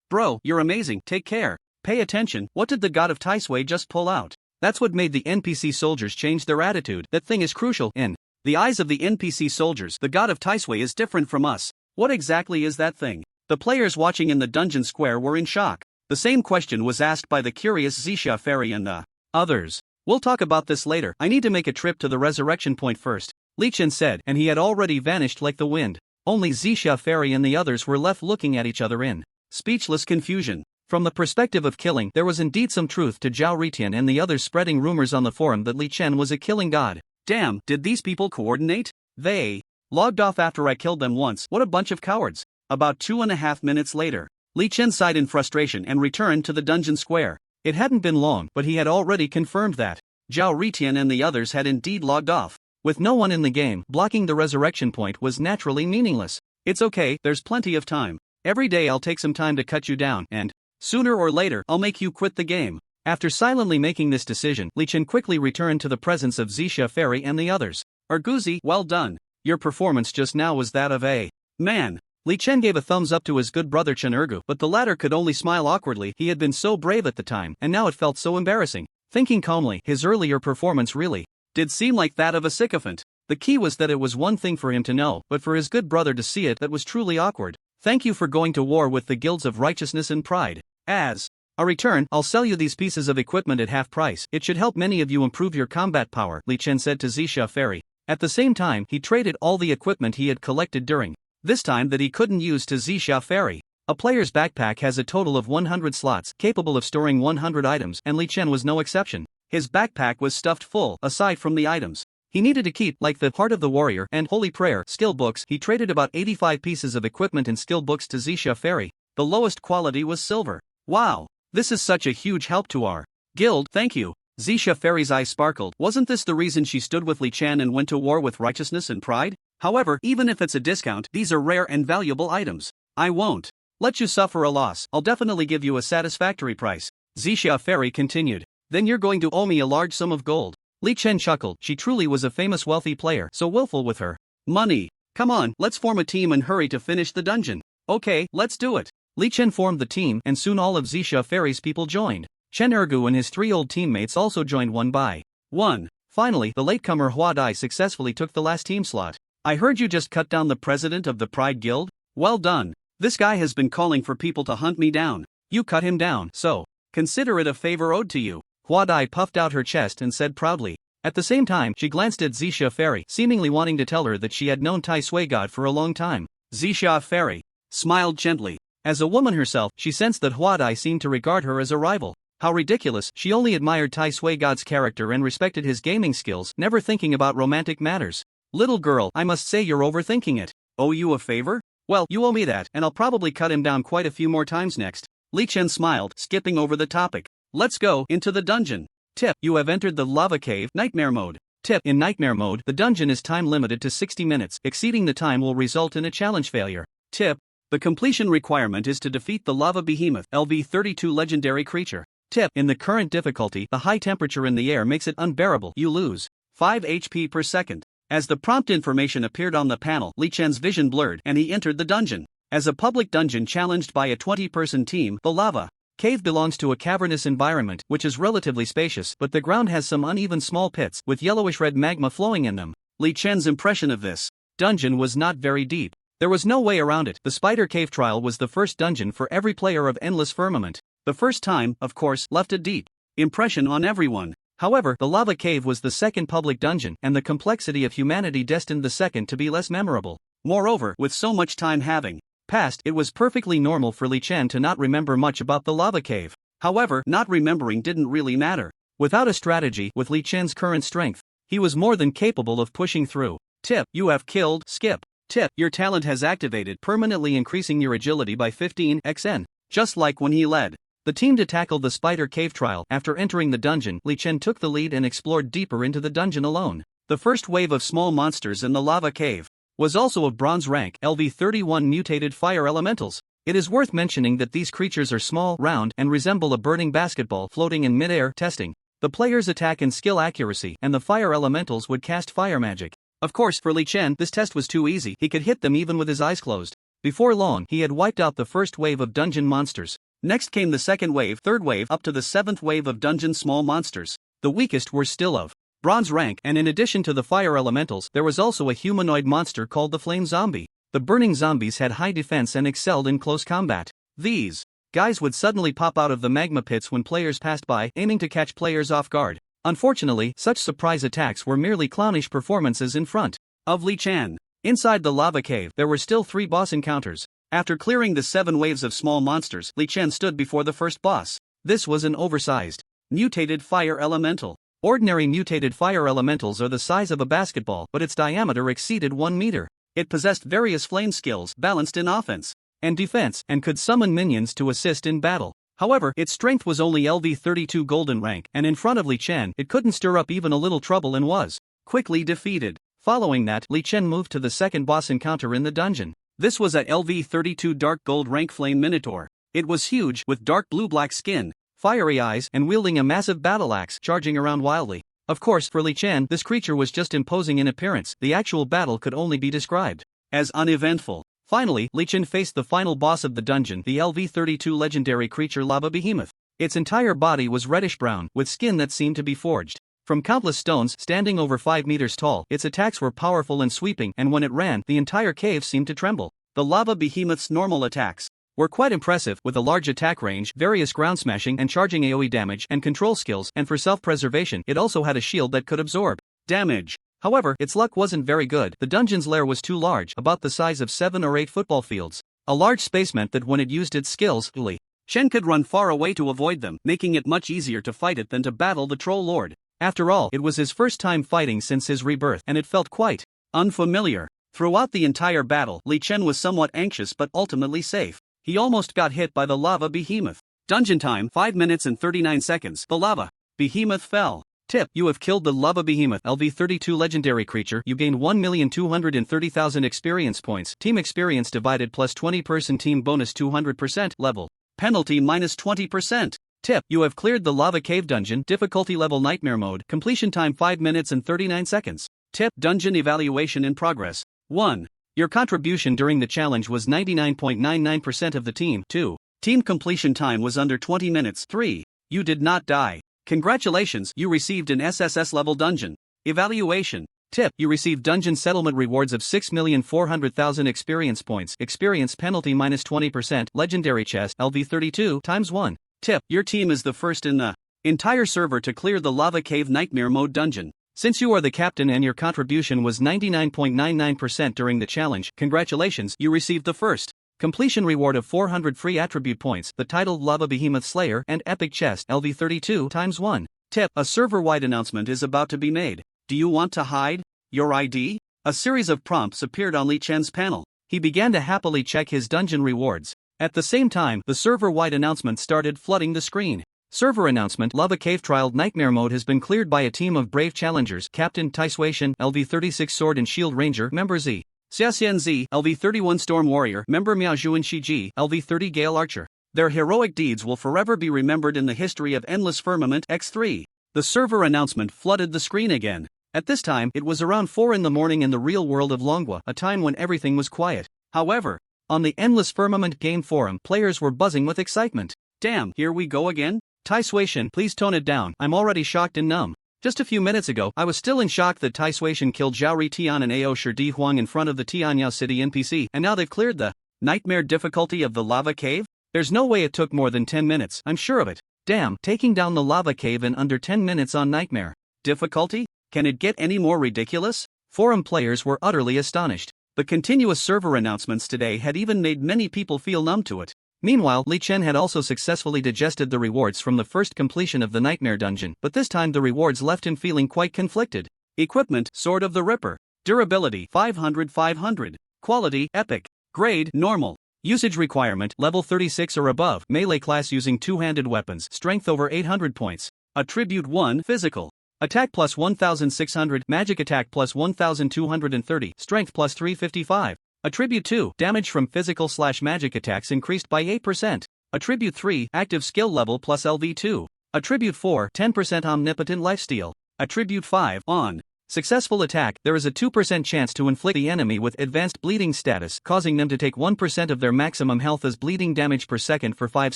bro, you're amazing, take care. Pay attention, what did the god of Taisui just pull out? That's what made the NPC soldiers change their attitude. That thing is crucial. In the eyes of the NPC soldiers, the god of Taisui is different from us. What exactly is that thing? The players watching in the dungeon square were in shock. The same question was asked by the curious Zisha Fairy and the others. We'll talk about this later, I need to make a trip to the resurrection point first, Li Chen said, and he had already vanished like the wind. Only Zisha Fairy and the others were left looking at each other in speechless confusion. From the perspective of killing, there was indeed some truth to Zhao Ritian and the others spreading rumors on the forum that Li Chen was a killing god. Damn, did these people coordinate? They logged off after I killed them once, what a bunch of cowards. About 2.5 minutes later, Li Chen sighed in frustration and returned to the dungeon square. It hadn't been long, but he had already confirmed that Zhao Ritian and the others had indeed logged off. With no one in the game, blocking the resurrection point was naturally meaningless. It's okay, there's plenty of time. Every day I'll take some time to cut you down, and sooner or later, I'll make you quit the game. After silently making this decision, Li Chen quickly returned to the presence of Zisha Fairy and the others. Arguzi, well done. Your performance just now was that of a man. Li Chen gave a thumbs up to his good brother Chun'ergu, but the latter could only smile awkwardly. He had been so brave at the time, and now it felt so embarrassing. Thinking calmly, his earlier performance really did seem like that of a sycophant. The key was that it was one thing for him to know, but for his good brother to see it, that was truly awkward. Thank you for going to war with the guilds of righteousness and pride. As a return, I'll sell you these pieces of equipment at half price. It should help many of you improve your combat power, Li Chen said to Zisha Fairy. At the same time, he traded all the equipment he had collected during this time that he couldn't use to Zisha Fairy. A player's backpack has a total of 100 slots, capable of storing 100 items, and Li Chen was no exception. His backpack was stuffed full, aside from the items he needed to keep, like the Heart of the Warrior and Holy Prayer skill books. He traded about 85 pieces of equipment and skill books to Zisha Fairy. The lowest quality was silver. Wow, this is such a huge help to our guild, thank you. Zisha Fairy's eyes sparkled. Wasn't this the reason she stood with Li Chen and went to war with righteousness and pride? However, even if it's a discount, these are rare and valuable items. I won't let you suffer a loss. I'll definitely give you a satisfactory price. Zisha Fairy continued. Then you're going to owe me a large sum of gold. Li Chen chuckled. She truly was a famous wealthy player, so willful with her money. Come on, let's form a team and hurry to finish the dungeon. Okay, let's do it. Li Chen formed the team, and soon all of Zisha Fairy's people joined. Chun'ergu and his 3 old teammates also joined one by one. Finally, the latecomer Hua Dai successfully took the last team slot. I heard you just cut down the president of the Pride Guild? Well done. This guy has been calling for people to hunt me down. You cut him down, so consider it a favor owed to you. Hua Dai puffed out her chest and said proudly. At the same time, she glanced at Zisha Fairy, seemingly wanting to tell her that she had known Taisui God for a long time. Zisha Fairy smiled gently. As a woman herself, she sensed that Hua Dai seemed to regard her as a rival. How ridiculous, she only admired Taisui God's character and respected his gaming skills, never thinking about romantic matters. Little girl, I must say you're overthinking it. Owe you a favor? Well, you owe me that, and I'll probably cut him down quite a few more times next. Li Chen smiled, skipping over the topic. Let's go into the dungeon. Tip: you have entered the lava cave, nightmare mode. Tip: in nightmare mode, the dungeon is time limited to 60 minutes. Exceeding the time will result in a challenge failure. Tip: the completion requirement is to defeat the lava behemoth, LV32 legendary creature. Tip: in the current difficulty, the high temperature in the air makes it unbearable. You lose 5 HP per second. As the prompt information appeared on the panel, Li Chen's vision blurred and he entered the dungeon. As a public dungeon challenged by a 20-person team, the lava cave belongs to a cavernous environment which is relatively spacious, but the ground has some uneven small pits with yellowish-red magma flowing in them. Li Chen's impression of this dungeon was not very deep. There was no way around it. The Spider Cave trial was the first dungeon for every player of Endless Firmament. The first time, of course, left a deep impression on everyone. However, the lava cave was the second public dungeon, and the complexity of humanity destined the second to be less memorable. Moreover, with so much time having passed, it was perfectly normal for Li Chen to not remember much about the lava cave. However, not remembering didn't really matter. Without a strategy, with Li Chen's current strength, he was more than capable of pushing through. Tip: you have killed Skip. Tip: your talent has activated, permanently increasing your agility by 15xn, just like when he led the team to tackle the Spider Cave trial. After entering the dungeon, Li Chen took the lead and explored deeper into the dungeon alone. The first wave of small monsters in the lava cave was also of bronze rank, LV31 mutated fire elementals. It is worth mentioning that these creatures are small, round, and resemble a burning basketball floating in mid-air. Testing the player's attack and skill accuracy, and the fire elementals would cast fire magic. Of course, for Li Chen, this test was too easy. He could hit them even with his eyes closed. Before long, he had wiped out the first wave of dungeon monsters. Next came the second wave, third wave, up to the seventh wave of dungeon small monsters. The weakest were still of bronze rank, and in addition to the fire elementals, there was also a humanoid monster called the flame zombie. The burning zombies had high defense and excelled in close combat. These guys would suddenly pop out of the magma pits when players passed by, aiming to catch players off guard. Unfortunately, such surprise attacks were merely clownish performances in front of Li Chen. Inside the lava cave, there were still 3 boss encounters. After clearing the 7 waves of small monsters, Li Chen stood before the first boss. This was an oversized, mutated fire elemental. Ordinary mutated fire elementals are the size of a basketball, but its diameter exceeded 1 meter. It possessed various flame skills, balanced in offense and defense, and could summon minions to assist in battle. However, its strength was only LV32 golden rank, and in front of Li Chen, it couldn't stir up even a little trouble and was quickly defeated. Following that, Li Chen moved to the second boss encounter in the dungeon. This was a LV32 dark gold rank flame minotaur. It was huge, with dark blue-black skin, fiery eyes, and wielding a massive battle axe, charging around wildly. Of course, for Li Chen, this creature was just imposing in appearance. The actual battle could only be described as uneventful. Finally, Li Chen faced the final boss of the dungeon, the LV32 legendary creature Lava Behemoth. Its entire body was reddish-brown, with skin that seemed to be forged from countless stones. Standing over 5 meters tall, its attacks were powerful and sweeping, and when it ran, the entire cave seemed to tremble. The Lava Behemoth's normal attacks were quite impressive, with a large attack range, various ground smashing and charging AoE damage, and control skills, and for self-preservation, it also had a shield that could absorb damage. However, its luck wasn't very good. The dungeon's lair was too large, about the size of 7 or 8 football fields. A large space meant that when it used its skills, Li Chen could run far away to avoid them, making it much easier to fight it than to battle the Troll Lord. After all, it was his first time fighting since his rebirth, and it felt quite unfamiliar. Throughout the entire battle, Li Chen was somewhat anxious but ultimately safe. He almost got hit by the Lava Behemoth. Dungeon time, 5 minutes and 39 seconds. The Lava Behemoth fell. Tip: you have killed the Lava Behemoth, LV32 legendary creature. You gained 1,230,000 experience points. Team experience divided plus 20 person team bonus 200%. Level penalty minus 20%. Tip: you have cleared the lava cave dungeon. Difficulty level nightmare mode. Completion time 5 minutes and 39 seconds. Tip: dungeon evaluation in progress. 1. Your contribution during the challenge was 99.99% of the team. 2. Team completion time was under 20 minutes. 3. You did not die. Congratulations, you received an SSS level dungeon evaluation. Tip: you received dungeon settlement rewards of 6,400,000 experience points. Experience penalty minus 20%. Legendary chest LV32 times 1. Tip: your team is the first in the entire server to clear the lava cave nightmare mode dungeon. Since you are the captain and your contribution was 99.99% during the challenge, congratulations, you received the first completion reward of 400 free attribute points, the titled Lava Behemoth Slayer, and Epic Chest LV32 times 1. Tip: a server-wide announcement is about to be made. Do you want to hide your ID? A series of prompts appeared on Li Chen's panel. He began to happily check his dungeon rewards. At the same time, the server-wide announcement started flooding the screen. Server announcement: Lava Cave Trial Nightmare Mode has been cleared by a team of brave challengers: Captain Taishuation, LV36 Sword and Shield Ranger, Member Z. Xiaxian Z, LV31 Storm Warrior, Member Miao Zhuan Shiji, LV30 Gale Archer. Their heroic deeds will forever be remembered in the history of Endless Firmament X3. The server announcement flooded the screen again. At this time, it was around 4 in the morning in the real world of Longwa, a time when everything was quiet. However, on the Endless Firmament game forum, players were buzzing with excitement. Damn, here we go again? Taishuation, please tone it down, I'm already shocked and numb. Just a few minutes ago, I was still in shock that Taishuation killed Zhaori Tian and Ao Shidi Huang in front of the Tianyao City NPC, and now they've cleared the nightmare difficulty of the lava cave? There's no way it took more than 10 minutes, I'm sure of it. Damn, taking down the lava cave in under 10 minutes on nightmare difficulty? Can it get any more ridiculous? Forum players were utterly astonished. The continuous server announcements today had even made many people feel numb to it. Meanwhile, Li Chen had also successfully digested the rewards from the first completion of the Nightmare Dungeon, but this time the rewards left him feeling quite conflicted. Equipment: Sword of the Ripper. Durability: 500/500. Quality: Epic. Grade: Normal. Usage requirement: level 36 or above. Melee class using two-handed weapons. Strength over 800 points. Attribute 1: Physical. Attack plus 1600. Magic attack plus 1230. Strength plus 355. Attribute 2: Damage from physical/magic attacks increased by 8%. Attribute 3: Active skill level plus LV2. Attribute 4: 10% omnipotent lifesteal. Attribute 5: On successful attack, there is a 2% chance to inflict the enemy with advanced bleeding status, causing them to take 1% of their maximum health as bleeding damage per second for 5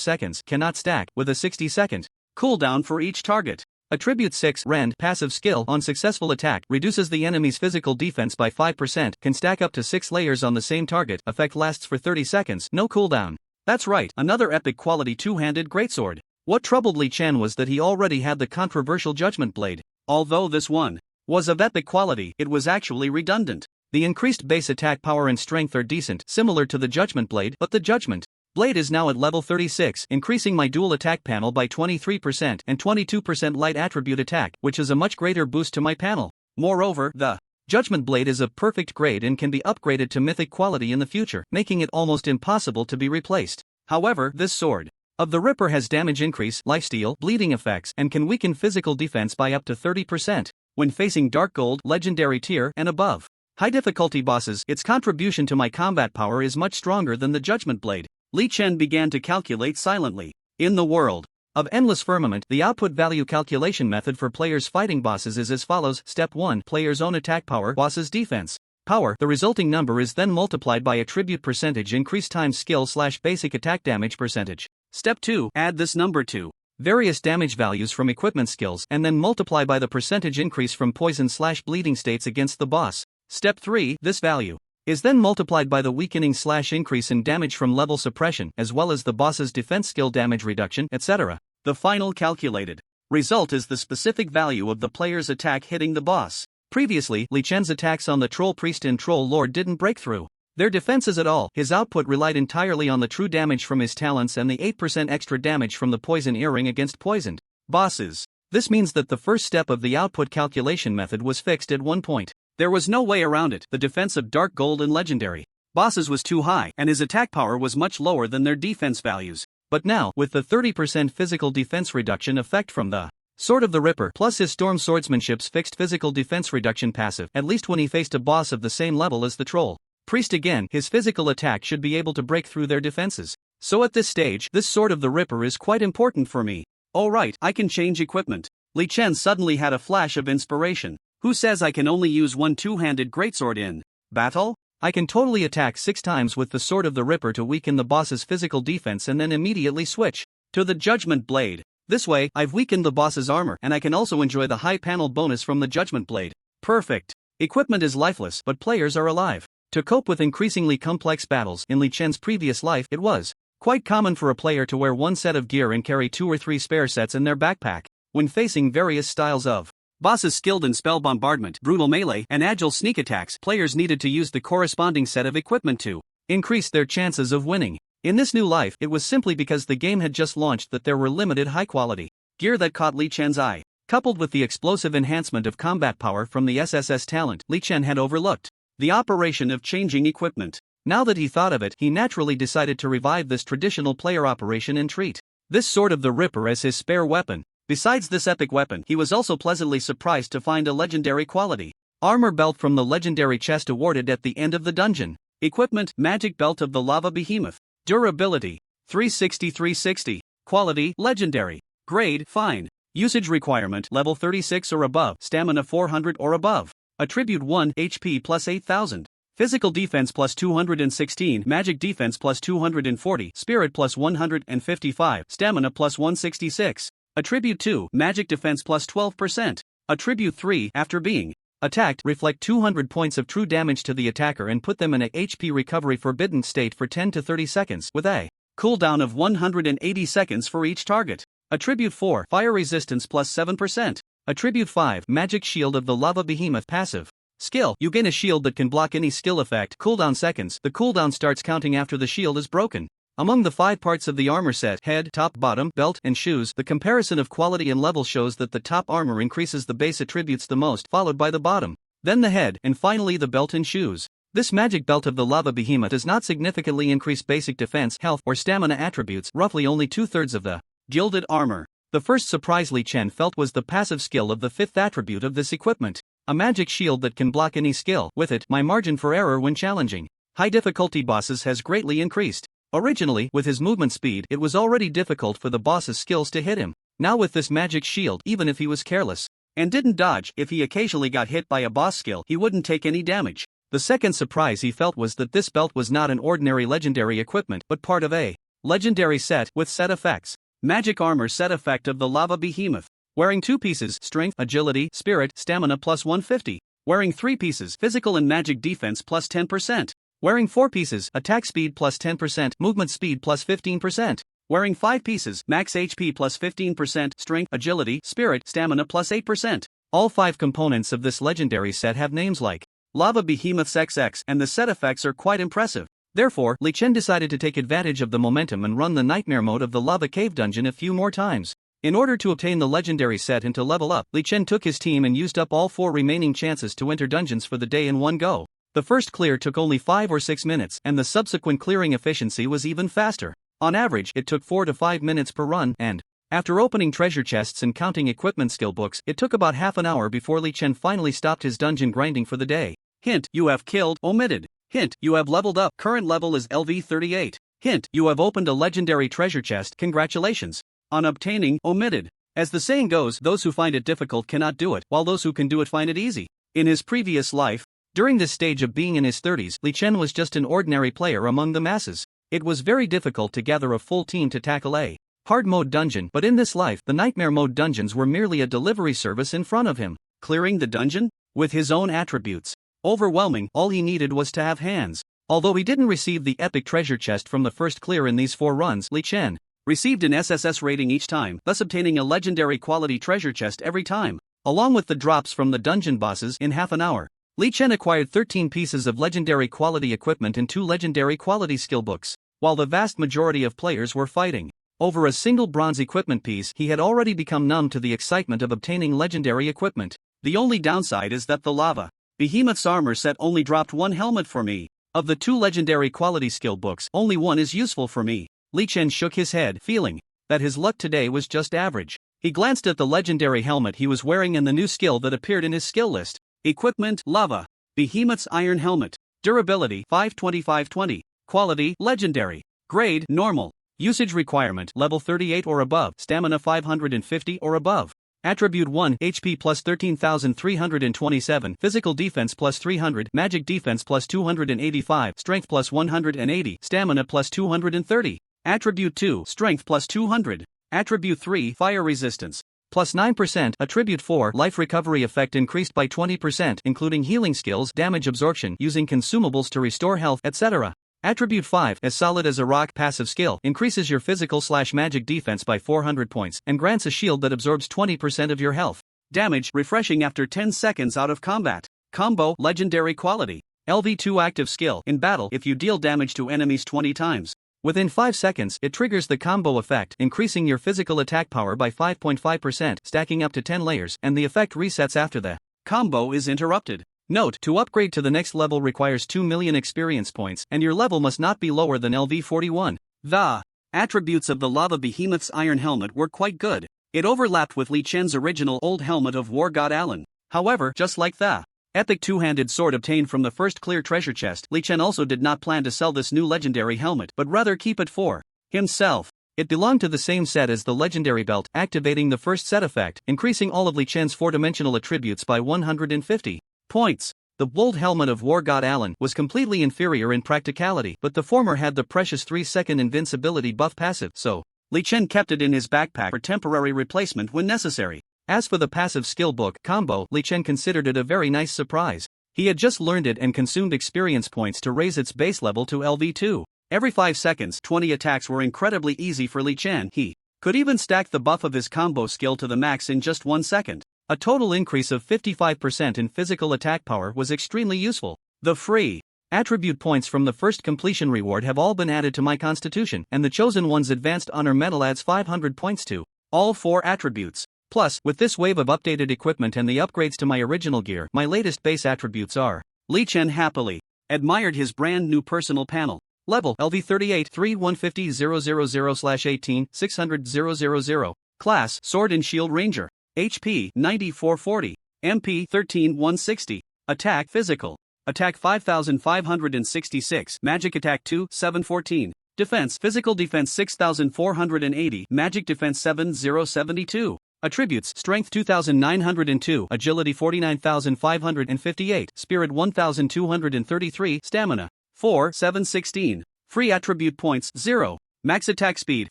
seconds, cannot stack, with a 60-second cooldown for each target. Attribute 6: Rend, passive skill, on successful attack, reduces the enemy's physical defense by 5%, can stack up to 6 layers on the same target, effect lasts for 30 seconds, no cooldown. That's right, another epic quality two-handed greatsword. What troubled Li Chen was that he already had the controversial Judgment Blade. Although this one was of epic quality, it was actually redundant. The increased base attack power and strength are decent, similar to the Judgment Blade, but the Judgment Blade is now at level 36, increasing my dual attack panel by 23% and 22% light attribute attack, which is a much greater boost to my panel. Moreover, the Judgment Blade is of perfect grade and can be upgraded to mythic quality in the future, making it almost impossible to be replaced. However, this Sword of the Ripper has damage increase, lifesteal, bleeding effects, and can weaken physical defense by up to 30% when facing Dark Gold, Legendary tier, and above high difficulty bosses. Its contribution to my combat power is much stronger than the Judgment Blade. Li Chen began to calculate silently. In the world of Endless Firmament, the output value calculation method for players fighting bosses is as follows. Step 1: Player's own attack power, boss's defense power. The resulting number is then multiplied by attribute percentage increase times skill/basic attack damage percentage. Step 2: Add this number to various damage values from equipment skills and then multiply by the percentage increase from poison/bleeding states against the boss. Step 3: This value is then multiplied by the weakening/increase in damage from level suppression, as well as the boss's defense skill damage reduction, etc. The final calculated result is the specific value of the player's attack hitting the boss. Previously, Li Chen's attacks on the Troll Priest and Troll Lord didn't break through their defenses at all. His output relied entirely on the true damage from his talents and the 8% extra damage from the poison earring against poisoned bosses. This means that the first step of the output calculation method was fixed at one point. There was no way around it. The defense of Dark Gold and Legendary bosses was too high, and his attack power was much lower than their defense values. But now, with the 30% physical defense reduction effect from the Sword of the Ripper, plus his Storm Swordsmanship's fixed physical defense reduction passive, at least when he faced a boss of the same level as the Troll Priest again, his physical attack should be able to break through their defenses. So at this stage, this Sword of the Ripper is quite important for me. Alright, I can change equipment. Li Chen suddenly had a flash of inspiration. Who says I can only use one two-handed greatsword in battle? I can totally attack 6 times with the Sword of the Ripper to weaken the boss's physical defense and then immediately switch to the Judgment Blade. This way, I've weakened the boss's armor and I can also enjoy the high panel bonus from the Judgment Blade. Perfect. Equipment is lifeless, but players are alive. To cope with increasingly complex battles, in Li Chen's previous life, it was quite common for a player to wear one set of gear and carry 2 or 3 spare sets in their backpack when facing various styles of bosses skilled in spell bombardment, brutal melee, and agile sneak attacks. Players needed to use the corresponding set of equipment to increase their chances of winning. In this new life, it was simply because the game had just launched that there were limited high-quality gear that caught Li Chen's eye. Coupled with the explosive enhancement of combat power from the SSS talent, Li Chen had overlooked the operation of changing equipment. Now that he thought of it, he naturally decided to revive this traditional player operation and treat this Sword of the Ripper as his spare weapon. Besides this epic weapon, he was also pleasantly surprised to find a legendary quality armor belt from the legendary chest awarded at the end of the dungeon. Equipment: Magic Belt of the Lava Behemoth. Durability: 360/360. Quality: Legendary. Grade: Fine. Usage requirement: level 36 or above, stamina 400 or above. Attribute 1, HP plus 8000. Physical defense plus 216, magic defense plus 240, spirit plus 155, stamina plus 166. Attribute 2, magic defense plus 12%. Attribute 3, after being attacked, reflect 200 points of true damage to the attacker and put them in a HP recovery forbidden state for 10 to 30 seconds, with a cooldown of 180 seconds for each target. Attribute 4, fire resistance plus 7%. Attribute 5, magic shield of the Lava Behemoth passive. Skill: you gain a shield that can block any skill effect. Cooldown seconds. The cooldown starts counting after the shield is broken. Among the 5 parts of the armor set, head, top, bottom, belt, and shoes, the comparison of quality and level shows that the top armor increases the base attributes the most, followed by the bottom, then the head, and finally the belt and shoes. This magic belt of the Lava Behemoth does not significantly increase basic defense, health, or stamina attributes, roughly only 2/3 of the gilded armor. The first surprise Li Chen felt was the passive skill of the 5th attribute of this equipment. A magic shield that can block any skill. With it, my margin for error when challenging high difficulty bosses has greatly increased. Originally, with his movement speed, it was already difficult for the boss's skills to hit him. Now with this magic shield, even if he was careless and didn't dodge, if he occasionally got hit by a boss skill, he wouldn't take any damage. The second surprise he felt was that this belt was not an ordinary legendary equipment, but part of a legendary set with set effects. Magic armor set effect of the Lava Behemoth. Wearing 2 pieces, strength, agility, spirit, stamina plus 150. Wearing 3 pieces, physical and magic defense plus 10%. Wearing 4 pieces, attack speed plus 10%, movement speed plus 15%. Wearing 5 pieces, max HP plus 15%, strength, agility, spirit, stamina plus 8%. All 5 components of this legendary set have names like Lava Behemoth's XX, and the set effects are quite impressive. Therefore, Li Chen decided to take advantage of the momentum and run the nightmare mode of the Lava Cave dungeon a few more times. In order to obtain the legendary set and to level up, Li Chen took his team and used up all 4 remaining chances to enter dungeons for the day in one go. The first clear took only 5 or 6 minutes, and the subsequent clearing efficiency was even faster. On average, it took 4 to 5 minutes per run, and after opening treasure chests and counting equipment skill books, it took about half an hour before Li Chen finally stopped his dungeon grinding for the day. Hint: you have killed, omitted. Hint: you have leveled up, current level is LV 38. Hint: you have opened a legendary treasure chest, congratulations on obtaining, omitted. As the saying goes, those who find it difficult cannot do it, while those who can do it find it easy. In his previous life, during this stage of being in his 30s, Li Chen was just an ordinary player among the masses. It was very difficult to gather a full team to tackle a hard mode dungeon, but in this life, the nightmare mode dungeons were merely a delivery service in front of him. Clearing the dungeon? With his own attributes. Overwhelming, all he needed was to have hands. Although he didn't receive the epic treasure chest from the first clear in these 4 runs, Li Chen received an SSS rating each time, thus obtaining a legendary quality treasure chest every time, along with the drops from the dungeon bosses in half an hour. Li Chen acquired 13 pieces of legendary quality equipment and 2 legendary quality skill books. While the vast majority of players were fighting over a single bronze equipment piece, he had already become numb to the excitement of obtaining legendary equipment. The only downside is that the Lava Behemoth's armor set only dropped 1 helmet for me. Of the 2 legendary quality skill books, only 1 is useful for me. Li Chen shook his head, feeling that his luck today was just average. He glanced at the legendary helmet he was wearing and the new skill that appeared in his skill list. Equipment: Lava Behemoth's Iron Helmet. Durability: 525/20. Quality: Legendary. Grade: Normal. Usage requirement: level 38 or above, stamina 550 or above. Attribute 1, HP plus 13,327, physical defense plus 300, magic defense plus 285, strength plus 180, stamina plus 230. Attribute 2, strength plus 200. Attribute 3, fire resistance plus 9%. Attribute 4, life recovery effect increased by 20%, including healing skills, damage absorption, using consumables to restore health, etc. Attribute 5, as solid as a rock, passive skill, increases your physical/magic defense by 400 points, and grants a shield that absorbs 20% of your health damage, refreshing after 10 seconds out of combat. Combo: legendary quality. LV2 active skill, in battle, if you deal damage to enemies 20 times. Within 5 seconds, it triggers the combo effect, increasing your physical attack power by 5.5%, stacking up to 10 layers, and the effect resets after the combo is interrupted. Note: to upgrade to the next level requires 2 million experience points, and your level must not be lower than LV 41. The Attributes of the Lava Behemoth's iron helmet were quite good. It overlapped with Li Chen's original old helmet of War God Alan. However, just like the epic two-handed sword obtained from the first clear treasure chest, Li Chen also did not plan to sell this new legendary helmet but rather keep it for himself. It belonged to the same set as the legendary belt, activating the first set effect, increasing all of Li Chen's four-dimensional attributes by 150 points. The bold helmet of War God Alan was completely inferior in practicality, but the former had the precious 3-second invincibility buff passive, so Li Chen kept it in his backpack for temporary replacement when necessary. As for the passive skill book combo, Li Chen considered it a very nice surprise. He had just learned it and consumed experience points to raise its base level to LV2. Every 5 seconds, 20 attacks were incredibly easy for Li Chen. He could even stack the buff of his combo skill to the max in just 1 second. A total increase of 55% in physical attack power was extremely useful. The free attribute points from the first completion reward have all been added to my constitution, and the chosen one's advanced honor medal adds 500 points to all 4 attributes. Plus, with this wave of updated equipment and the upgrades to my original gear, my latest base attributes are. Li Chen happily admired his brand new personal panel. Level LV38 3150 600 000. Class Sword and Shield Ranger. HP 9440. MP 13160. Attack Physical. Attack 5566. Magic Attack 2714. Defense Physical Defense 6480. Magic Defense 7072. Attributes: Strength 2902, Agility 49558, Spirit 1233, Stamina 4716. Free attribute points 0. Max attack speed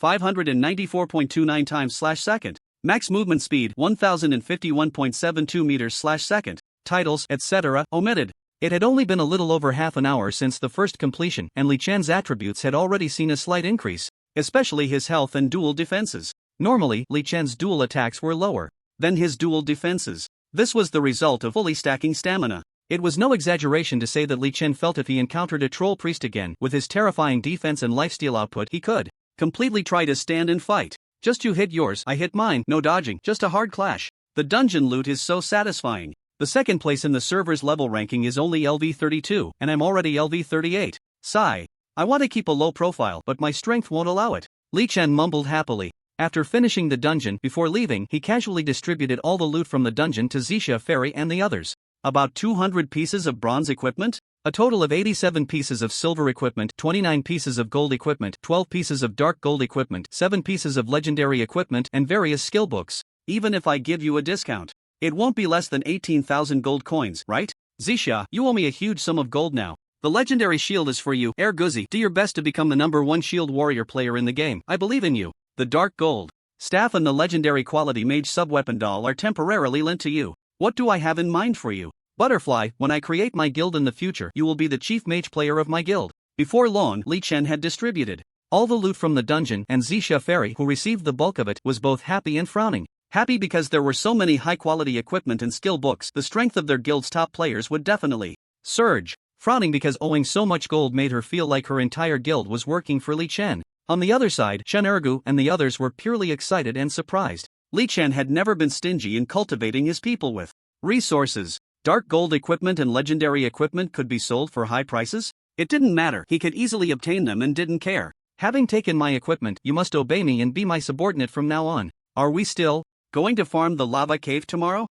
594.29 times/second. Max movement speed 1051.72 meters/second. Titles, etc. omitted. It had only been a little over half an hour since the first completion, and Li Chen's attributes had already seen a slight increase, especially his health and dual defenses. Normally, Li Chen's dual attacks were lower than his dual defenses. This was the result of fully stacking stamina. It was no exaggeration to say that Li Chen felt if he encountered a troll priest again, with his terrifying defense and lifesteal output, he could completely try to stand and fight. Just you hit yours, I hit mine, no dodging, just a hard clash. The dungeon loot is so satisfying. The second place in the server's level ranking is only LV32, and I'm already LV38. Sigh. I want to keep a low profile, but my strength won't allow it. Li Chen mumbled happily. After finishing the dungeon, before leaving, he casually distributed all the loot from the dungeon to Xixia Fairy and the others. About 200 pieces of bronze equipment, a total of 87 pieces of silver equipment, 29 pieces of gold equipment, 12 pieces of dark gold equipment, 7 pieces of legendary equipment, and various skill books. Even if I give you a discount, it won't be less than 18,000 gold coins, right? Xixia, you owe me a huge sum of gold now. The legendary shield is for you, Guzi. Do your best to become the #1 shield warrior player in the game. I believe in you. The dark gold staff and the legendary quality mage subweapon doll are temporarily lent to you. What do I have in mind for you? Butterfly, when I create my guild in the future, you will be the chief mage player of my guild. Before long, Li Chen had distributed all the loot from the dungeon, and Xixia Fairy, who received the bulk of it, was both happy and frowning. Happy because there were so many high-quality equipment and skill books, the strength of their guild's top players would definitely surge. Frowning because owing so much gold made her feel like her entire guild was working for Li Chen. On the other side, Chen Ergu and the others were purely excited and surprised. Li Chen had never been stingy in cultivating his people with resources. Dark gold equipment and legendary equipment could be sold for high prices. It didn't matter, he could easily obtain them and didn't care. Having taken my equipment, you must obey me and be my subordinate from now on. Are we still going to farm the lava cave tomorrow?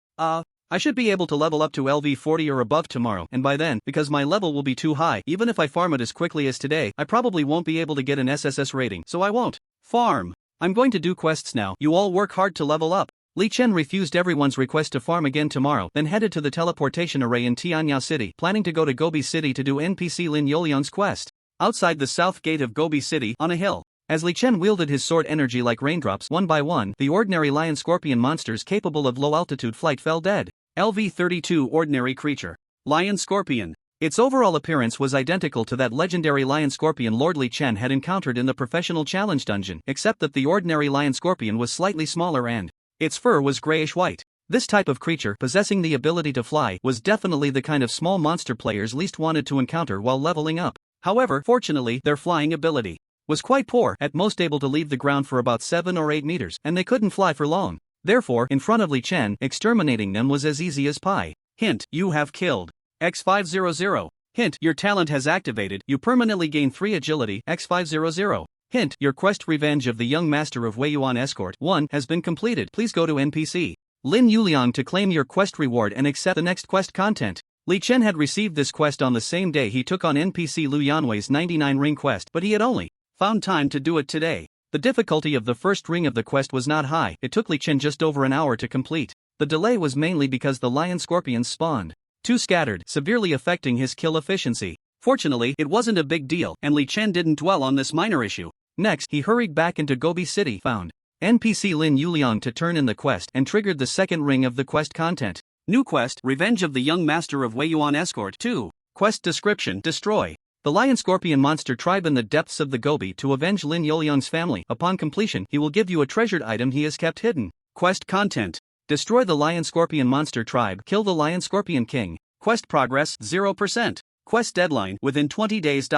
I should be able to level up to LV40 or above tomorrow, and by then, because my level will be too high, even if I farm it as quickly as today, I probably won't be able to get an SSS rating, so I won't farm. I'm going to do quests now. You all work hard to level up. Li Chen refused everyone's request to farm again tomorrow, then headed to the teleportation array in Tianyao City, planning to go to Gobi City to do NPC Lin Yolian's quest. Outside the south gate of Gobi City, on a hill, as Li Chen wielded his sword energy like raindrops, one by one, the ordinary lion-scorpion monsters capable of low-altitude flight fell dead. LV32 Ordinary Creature. Lion-Scorpion. Its overall appearance was identical to that legendary lion-scorpion Lord Li Chen had encountered in the professional challenge dungeon, except that the ordinary lion-scorpion was slightly smaller and its fur was grayish-white. This type of creature, possessing the ability to fly, was definitely the kind of small monster players least wanted to encounter while leveling up. However, fortunately, their flying ability was quite poor, at most able to leave the ground for about 7 or 8 meters, and they couldn't fly for long. Therefore, in front of Li Chen, exterminating them was as easy as pie. Hint, you have killed X500. Hint, your talent has activated, you permanently gain 3 agility, X500. Hint, your quest Revenge of the Young Master of Wei Yuan Escort 1 has been completed. Please go to NPC Lin Yuliang to claim your quest reward and accept the next quest content. Li Chen had received this quest on the same day he took on NPC Lu Yanwei's 99 ring quest, but he had only found time to do it today. The difficulty of the first ring of the quest was not high. It took Li Chen just over an hour to complete. The delay was mainly because the lion scorpions spawned too scattered, severely affecting his kill efficiency. Fortunately, it wasn't a big deal, and Li Chen didn't dwell on this minor issue. Next, he hurried back into Gobi City, found NPC Lin Yuliang to turn in the quest, and triggered the second ring of the quest content. New quest, Revenge of the Young Master of Wei Yuan Escort 2. Quest description, destroy the lion scorpion monster tribe in the depths of the Gobi to avenge Lin Yuliang's family. Upon completion, he will give you a treasured item he has kept hidden. Quest content. Destroy the lion scorpion monster tribe, kill the lion scorpion king. Quest progress, 0%. Quest deadline, within 20 days.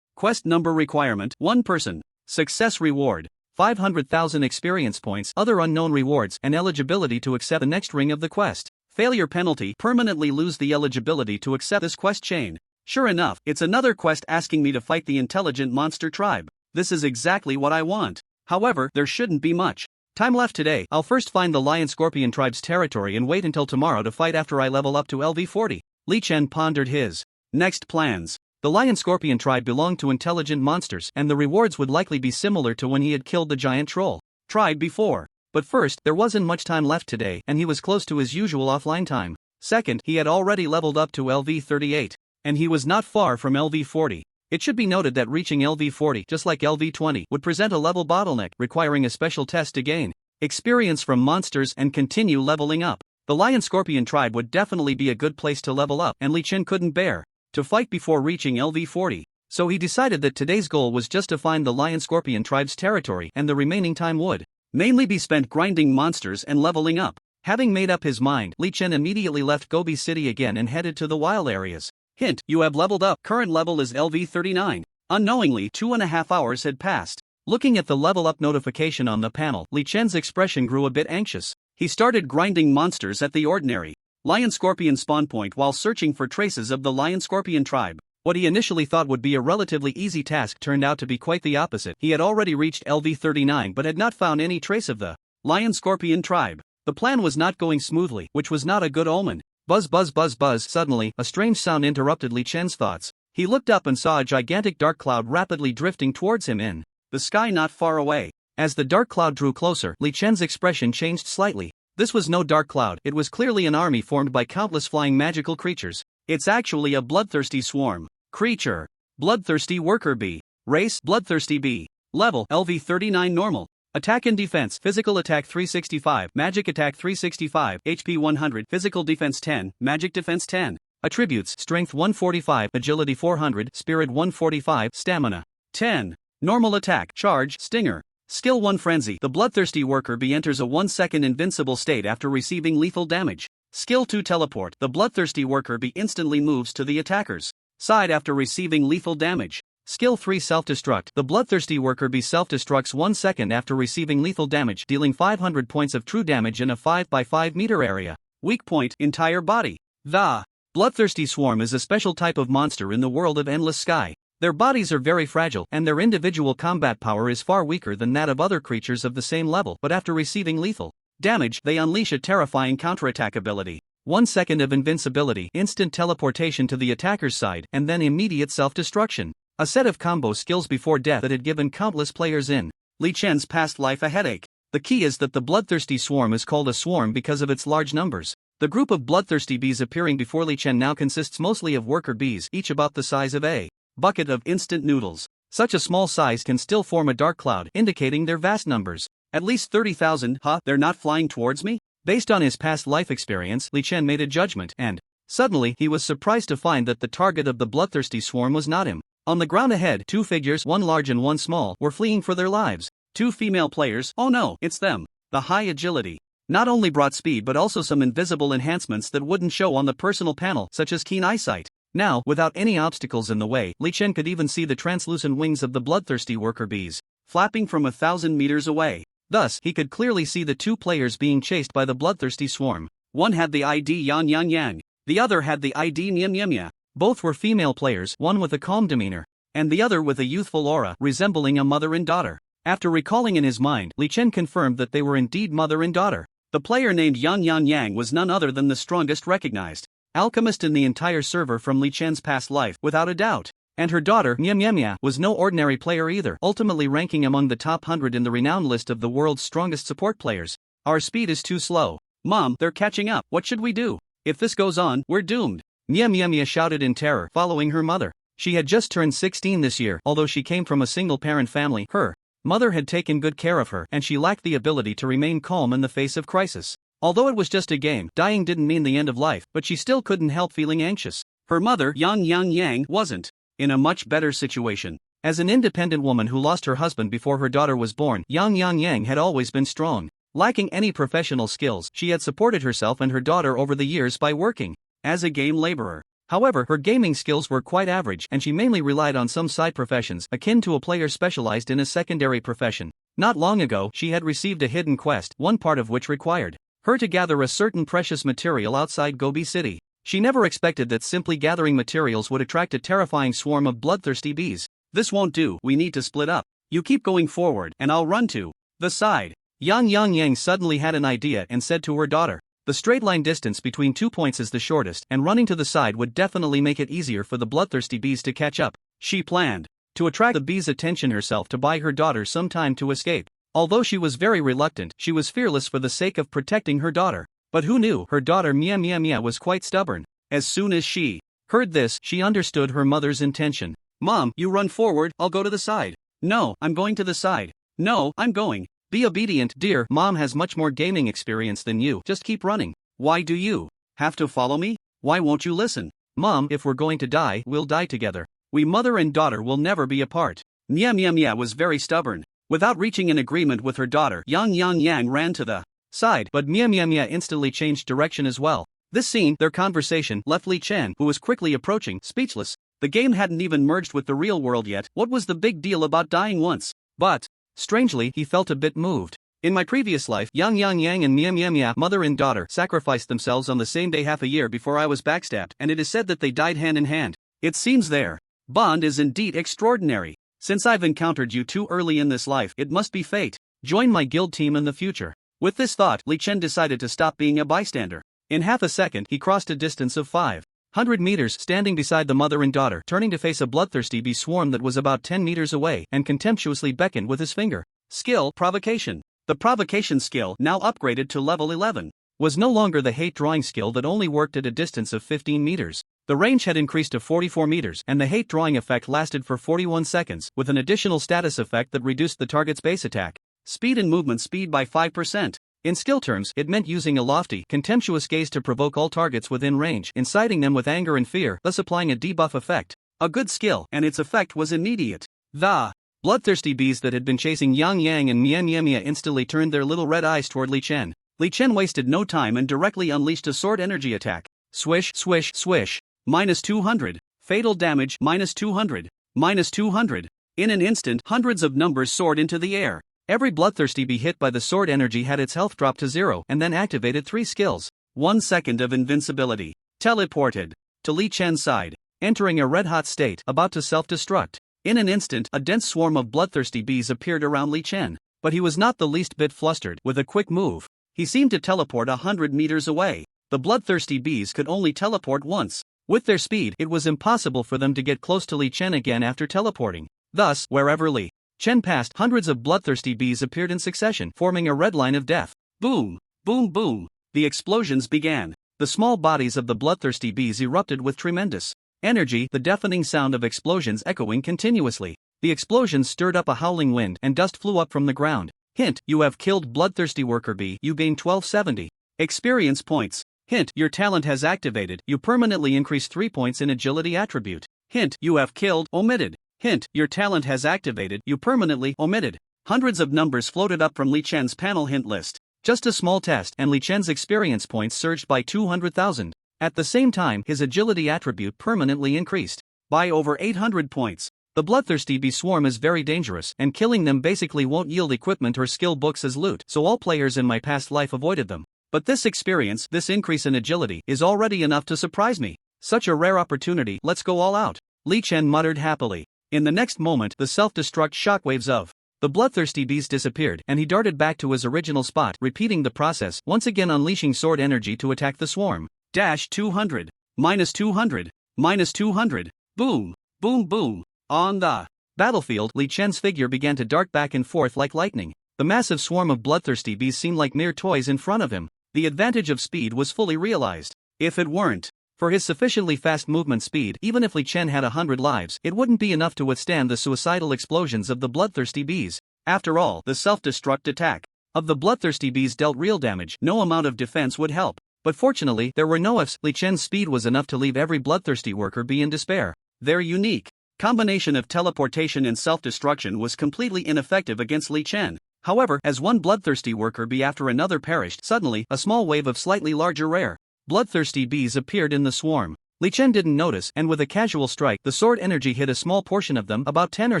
Quest number requirement, 1 person. Success reward, 500,000 experience points, other unknown rewards, and eligibility to accept the next ring of the quest. Failure penalty, permanently lose the eligibility to accept this quest chain. Sure enough, it's another quest asking me to fight the intelligent monster tribe. This is exactly what I want. However, there shouldn't be much time left today. I'll first find the lion scorpion tribe's territory and wait until tomorrow to fight after I level up to LV40. Li Chen pondered his next plans. The lion scorpion tribe belonged to intelligent monsters, and the rewards would likely be similar to when he had killed the giant troll tribe before. But first, there wasn't much time left today, and he was close to his usual offline time. Second, he had already leveled up to LV38, and he was not far from LV40. It should be noted that reaching LV40, just like LV20, would present a level bottleneck, requiring a special test to gain experience from monsters and continue leveling up. The lion scorpion tribe would definitely be a good place to level up, and Li Chen couldn't bear to fight before reaching LV40. So he decided that today's goal was just to find the lion scorpion tribe's territory, and the remaining time would mainly be spent grinding monsters and leveling up. Having made up his mind, Li Chen immediately left Gobi City again and headed to the wild areas. Hint, you have leveled up. Current level is LV39. Unknowingly, 2.5 hours had passed. Looking at the level up notification on the panel, Li Chen's expression grew a bit anxious. He started grinding monsters at the ordinary lion scorpion spawn point while searching for traces of the lion scorpion tribe. What he initially thought would be a relatively easy task turned out to be quite the opposite. He had already reached LV39 but had not found any trace of the lion scorpion tribe. The plan was not going smoothly, which was not a good omen. Buzz buzz buzz buzz. Suddenly, a strange sound interrupted Li Chen's thoughts. He looked up and saw a gigantic dark cloud rapidly drifting towards him in the sky not far away. As the dark cloud drew closer, Li Chen's expression changed slightly. This was no dark cloud, it was clearly an army formed by countless flying magical creatures. It's actually a bloodthirsty swarm. Creature: bloodthirsty worker bee. Race: bloodthirsty bee. Level: LV39 normal. Attack and defense: physical attack 365, magic attack 365, HP 100, physical defense 10, magic defense 10. Attributes: strength 145, agility 400, spirit 145, stamina 10. Normal attack: charge, stinger. Skill 1 frenzy. The bloodthirsty worker bee enters a 1-second invincible state after receiving lethal damage. Skill 2 teleport. The bloodthirsty worker bee instantly moves to the attacker's side after receiving lethal damage. Skill 3 self-destruct. The bloodthirsty worker bee self-destructs 1 second after receiving lethal damage, dealing 500 points of true damage in a 5 by 5 meter area. Weak point: entire body. The bloodthirsty swarm is a special type of monster in the world of Endless Sky. Their bodies are very fragile, and their individual combat power is far weaker than that of other creatures of the same level, but after receiving lethal damage, they unleash a terrifying counterattack ability. 1 second of invincibility, instant teleportation to the attacker's side, and then immediate self-destruction. A set of combo skills before death that had given countless players in Li Chen's past life a headache. The key is that the bloodthirsty swarm is called a swarm because of its large numbers. The group of bloodthirsty bees appearing before Li Chen now consists mostly of worker bees, each about the size of a bucket of instant noodles. Such a small size can still form a dark cloud, indicating their vast numbers. At least 30,000. Huh? They're not flying towards me? Based on his past life experience, Li Chen made a judgment, and suddenly he was surprised to find that the target of the bloodthirsty swarm was not him. On the ground ahead, 2 figures, one large and one small, were fleeing for their lives. 2 female players. Oh no, it's them. The high agility not only brought speed but also some invisible enhancements that wouldn't show on the personal panel, such as keen eyesight. Now, without any obstacles in the way, Li Chen could even see the translucent wings of the bloodthirsty worker bees flapping from 1,000 meters away. Thus, he could clearly see the 2 players being chased by the bloodthirsty swarm. One had the ID Yan Yang Yang. The other had the ID Nyam Nyam Ya. Both were female players, one with a calm demeanor, and the other with a youthful aura resembling a mother and daughter. After recalling in his mind, Li Chen confirmed that they were indeed mother and daughter. The player named Yang Yang Yang was none other than the strongest recognized alchemist in the entire server from Li Chen's past life, without a doubt. And her daughter, Mia, was no ordinary player either, ultimately ranking among the top 100 in the renowned list of the world's strongest support players. Our speed is too slow. Mom, they're catching up. What should we do? If this goes on, we're doomed. Mia shouted in terror, following her mother. She had just turned 16 this year. Although she came from a single-parent family, her mother had taken good care of her, and she lacked the ability to remain calm in the face of crisis. Although it was just a game, dying didn't mean the end of life, but she still couldn't help feeling anxious. Her mother, Yang Yang, wasn't in a much better situation. As an independent woman who lost her husband before her daughter was born, Yang Yang had always been strong. Lacking any professional skills, she had supported herself and her daughter over the years by working as a game laborer. However, her gaming skills were quite average, and she mainly relied on some side professions akin to a player specialized in a secondary profession. Not long ago, she had received a hidden quest, one part of which required her to gather a certain precious material outside Gobi City. She never expected that simply gathering materials would attract a terrifying swarm of bloodthirsty bees. This won't do, we need to split up. You keep going forward, and I'll run to the side. Yang Yang suddenly had an idea and said to her daughter, the straight line distance between 2 points is the shortest, and running to the side would definitely make it easier for the bloodthirsty bees to catch up. She planned to attract the bees' attention herself to buy her daughter some time to escape. Although she was very reluctant, she was fearless for the sake of protecting her daughter. But who knew, her daughter Mia was quite stubborn. As soon as she heard this, she understood her mother's intention. Mom, you run forward, I'll go to the side. No, I'm going to the side. No, I'm going. Be obedient, dear. Mom has much more gaming experience than you. Just keep running. Why do you have to follow me? Why won't you listen? Mom, if we're going to die, we'll die together. We mother and daughter will never be apart. Mia was very stubborn. Without reaching an agreement with her daughter, Yang Yang ran to the side, but Mia instantly changed direction as well. This scene, their conversation, left Li Chen, who was quickly approaching, speechless. The game hadn't even merged with the real world yet. What was the big deal about dying once? But strangely, he felt a bit moved. In my previous life, Yang Yang and Mia, mother and daughter, sacrificed themselves on the same day half a year before I was backstabbed, and it is said that they died hand in hand. It seems their bond is indeed extraordinary. Since I've encountered you too early in this life, it must be fate. Join my guild team in the future. With this thought, Li Chen decided to stop being a bystander. In half a second, he crossed a distance of 500 meters, standing beside the mother and daughter, turning to face a bloodthirsty bee swarm that was about 10 meters away, and contemptuously beckoned with his finger. Skill, provocation. The provocation skill, now upgraded to level 11, was no longer the hate drawing skill that only worked at a distance of 15 meters. The range had increased to 44 meters, and the hate drawing effect lasted for 41 seconds, with an additional status effect that reduced the target's base attack speed and movement speed by 5%. In skill terms, it meant using a lofty, contemptuous gaze to provoke all targets within range, inciting them with anger and fear, thus applying a debuff effect. A good skill, and its effect was immediate. The bloodthirsty bees that had been chasing Yang Yang and Mia instantly turned their little red eyes toward Li Chen. Li Chen wasted no time and directly unleashed a sword energy attack. Swish, swish, swish. -200. Fatal damage, -200. -200. In an instant, hundreds of numbers soared into the air. Every bloodthirsty bee hit by the sword energy had its health drop to 0 and then activated 3 skills. 1 second of invincibility. Teleported to Li Chen's side, entering a red-hot state, about to self-destruct. In an instant, a dense swarm of bloodthirsty bees appeared around Li Chen. But he was not the least bit flustered. With a quick move, he seemed to teleport 100 meters away. The bloodthirsty bees could only teleport once. With their speed, it was impossible for them to get close to Li Chen again after teleporting. Thus, wherever Li Chen passed, hundreds of bloodthirsty bees appeared in succession, forming a red line of death. Boom! Boom boom! The explosions began. The small bodies of the bloodthirsty bees erupted with tremendous energy, the deafening sound of explosions echoing continuously. The explosions stirred up a howling wind, and dust flew up from the ground. Hint: you have killed bloodthirsty worker bee, you gain 1270 experience points. Hint: your talent has activated, you permanently increase 3 points in agility attribute. Hint: you have killed, omitted. Hint: your talent has activated, you permanently omitted. Hundreds of numbers floated up from Li Chen's panel hint list. Just a small test, and Li Chen's experience points surged by 200,000. At the same time, his agility attribute permanently increased by over 800 points. The bloodthirsty bee swarm is very dangerous, and killing them basically won't yield equipment or skill books as loot, so all players in my past life avoided them. But this experience, this increase in agility, is already enough to surprise me. Such a rare opportunity, let's go all out. Li Chen muttered happily. In the next moment, the self-destruct shockwaves of the bloodthirsty bees disappeared, and he darted back to his original spot, repeating the process, once again unleashing sword energy to attack the swarm. 200, -200, -200, boom, boom, boom. On the battlefield, Li Chen's figure began to dart back and forth like lightning. The massive swarm of bloodthirsty bees seemed like mere toys in front of him. The advantage of speed was fully realized. If it weren't for his sufficiently fast movement speed, even if Li Chen had 100 lives, it wouldn't be enough to withstand the suicidal explosions of the bloodthirsty bees. After all, the self-destruct attack of the bloodthirsty bees dealt real damage. No amount of defense would help. But fortunately, there were no ifs. Li Chen's speed was enough to leave every bloodthirsty worker bee in despair. Their unique combination of teleportation and self-destruction was completely ineffective against Li Chen. However, as one bloodthirsty worker bee after another perished, suddenly, a small wave of slightly larger rare bloodthirsty bees appeared in the swarm. Li Chen didn't notice, and with a casual strike, the sword energy hit a small portion of them, about 10 or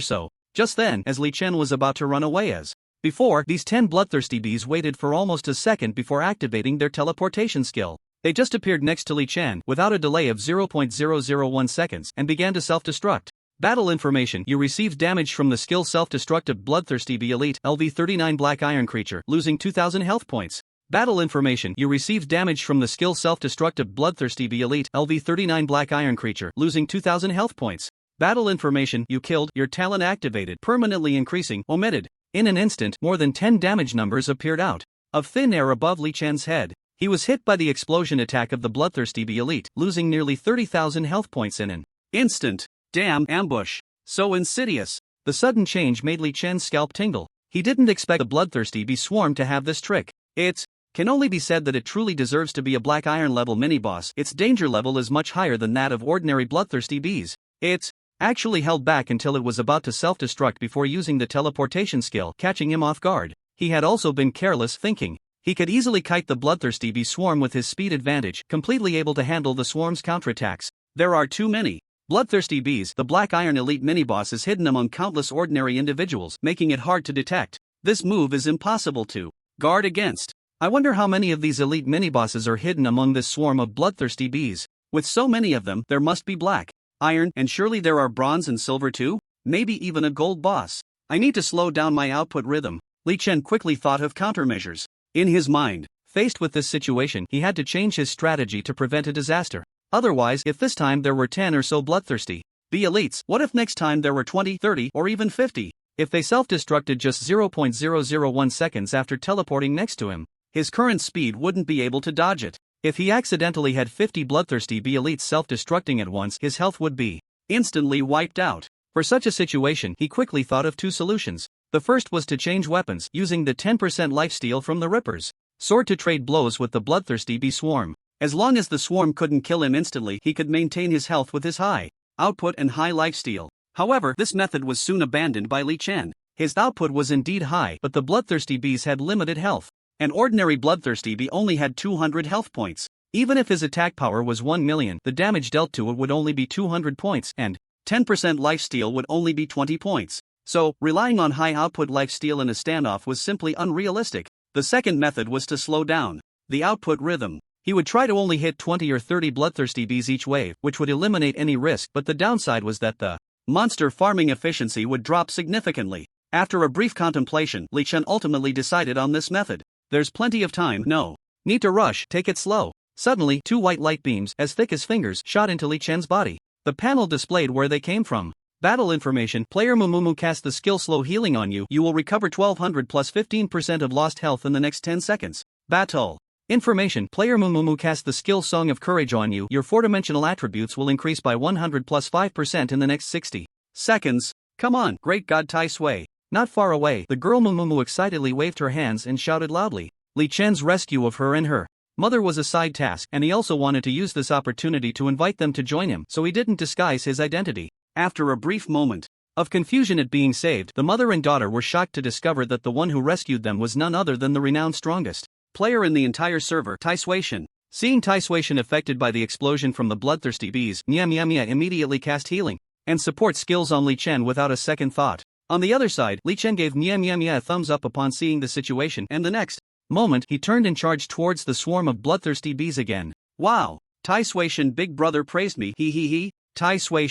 so. Just then, as Li Chen was about to run away as before, these 10 bloodthirsty bees waited for almost a second before activating their teleportation skill. They just appeared next to Li Chen, without a delay of 0.001 seconds, and began to self-destruct. Battle information: you received damage from the skill self-destructive bloodthirsty bee elite LV39 black iron creature, losing 2000 health points. Battle information: you received damage from the skill self-destructive bloodthirsty bee elite LV39 black iron creature, losing 2000 health points. Battle information: you killed, your talent activated, permanently increasing, omitted. In an instant, more than 10 damage numbers appeared out of thin air above Li Chen's head. He was hit by the explosion attack of the bloodthirsty bee elite, losing nearly 30,000 health points in an instant. Damn ambush. So insidious. The sudden change made Li Chen's scalp tingle. He didn't expect the bloodthirsty bee swarm to have this trick. It can only be said that it truly deserves to be a black iron level mini-boss. Its danger level is much higher than that of ordinary bloodthirsty bees. It actually held back until it was about to self-destruct before using the teleportation skill, catching him off guard. He had also been careless, thinking he could easily kite the bloodthirsty bee swarm with his speed advantage, completely able to handle the swarm's counterattacks. There are too many bloodthirsty bees. The black iron elite mini-boss is hidden among countless ordinary individuals, making it hard to detect. This move is impossible to guard against. I wonder how many of these elite mini-bosses are hidden among this swarm of bloodthirsty bees. With so many of them, there must be black, iron, and surely there are bronze and silver too? Maybe even a gold boss. I need to slow down my output rhythm. Li Chen quickly thought of countermeasures. In his mind, faced with this situation, he had to change his strategy to prevent a disaster. Otherwise, if this time there were 10 or so bloodthirsty bee elites, what if next time there were 20, 30, or even 50? If they self-destructed just 0.001 seconds after teleporting next to him, his current speed wouldn't be able to dodge it. If he accidentally had 50 bloodthirsty bee elites self-destructing at once, his health would be instantly wiped out. For such a situation, he quickly thought of two solutions. The first was to change weapons, using the 10% lifesteal from the Ripper's sword to trade blows with the bloodthirsty bee swarm. As long as the swarm couldn't kill him instantly, he could maintain his health with his high output and high lifesteal. However, this method was soon abandoned by Li Chen. His output was indeed high, but the bloodthirsty bees had limited health. An ordinary bloodthirsty bee only had 200 health points. Even if his attack power was 1 million, the damage dealt to it would only be 200 points, and 10% lifesteal would only be 20 points. So, relying on high output lifesteal in a standoff was simply unrealistic. The second method was to slow down the output rhythm. He would try to only hit 20 or 30 bloodthirsty bees each wave, which would eliminate any risk, but the downside was that the monster farming efficiency would drop significantly. After a brief contemplation, Li Chen ultimately decided on this method. There's plenty of time, no need to rush, take it slow. Suddenly, two white light beams, as thick as fingers, shot into Li Chen's body. The panel displayed where they came from. Battle information: player Mumumu cast the skill slow healing on you. You will recover 1200 plus 15% of lost health in the next 10 seconds. Battle information: player Mumumu cast the skill Song of Courage on you. Your 4-dimensional attributes will increase by 100 plus 5% in the next 60 seconds. Come on, great god Tai Sui. Not far away, the girl Mumumu excitedly waved her hands and shouted loudly. Li Chen's rescue of her and her mother was a side task, and he also wanted to use this opportunity to invite them to join him, so he didn't disguise his identity. After a brief moment of confusion at being saved, the mother and daughter were shocked to discover that the one who rescued them was none other than the renowned strongest player in the entire server, Tai Sui. Seeing Tai Sui affected by the explosion from the bloodthirsty bees, Mia immediately cast healing and support skills on Li Chen without a second thought. On the other side, Li Chen gave Mia a thumbs up upon seeing the situation, and the next moment he turned and charged towards the swarm of bloodthirsty bees again. Wow! Tai Sui, big brother praised me, he. Tai Sui,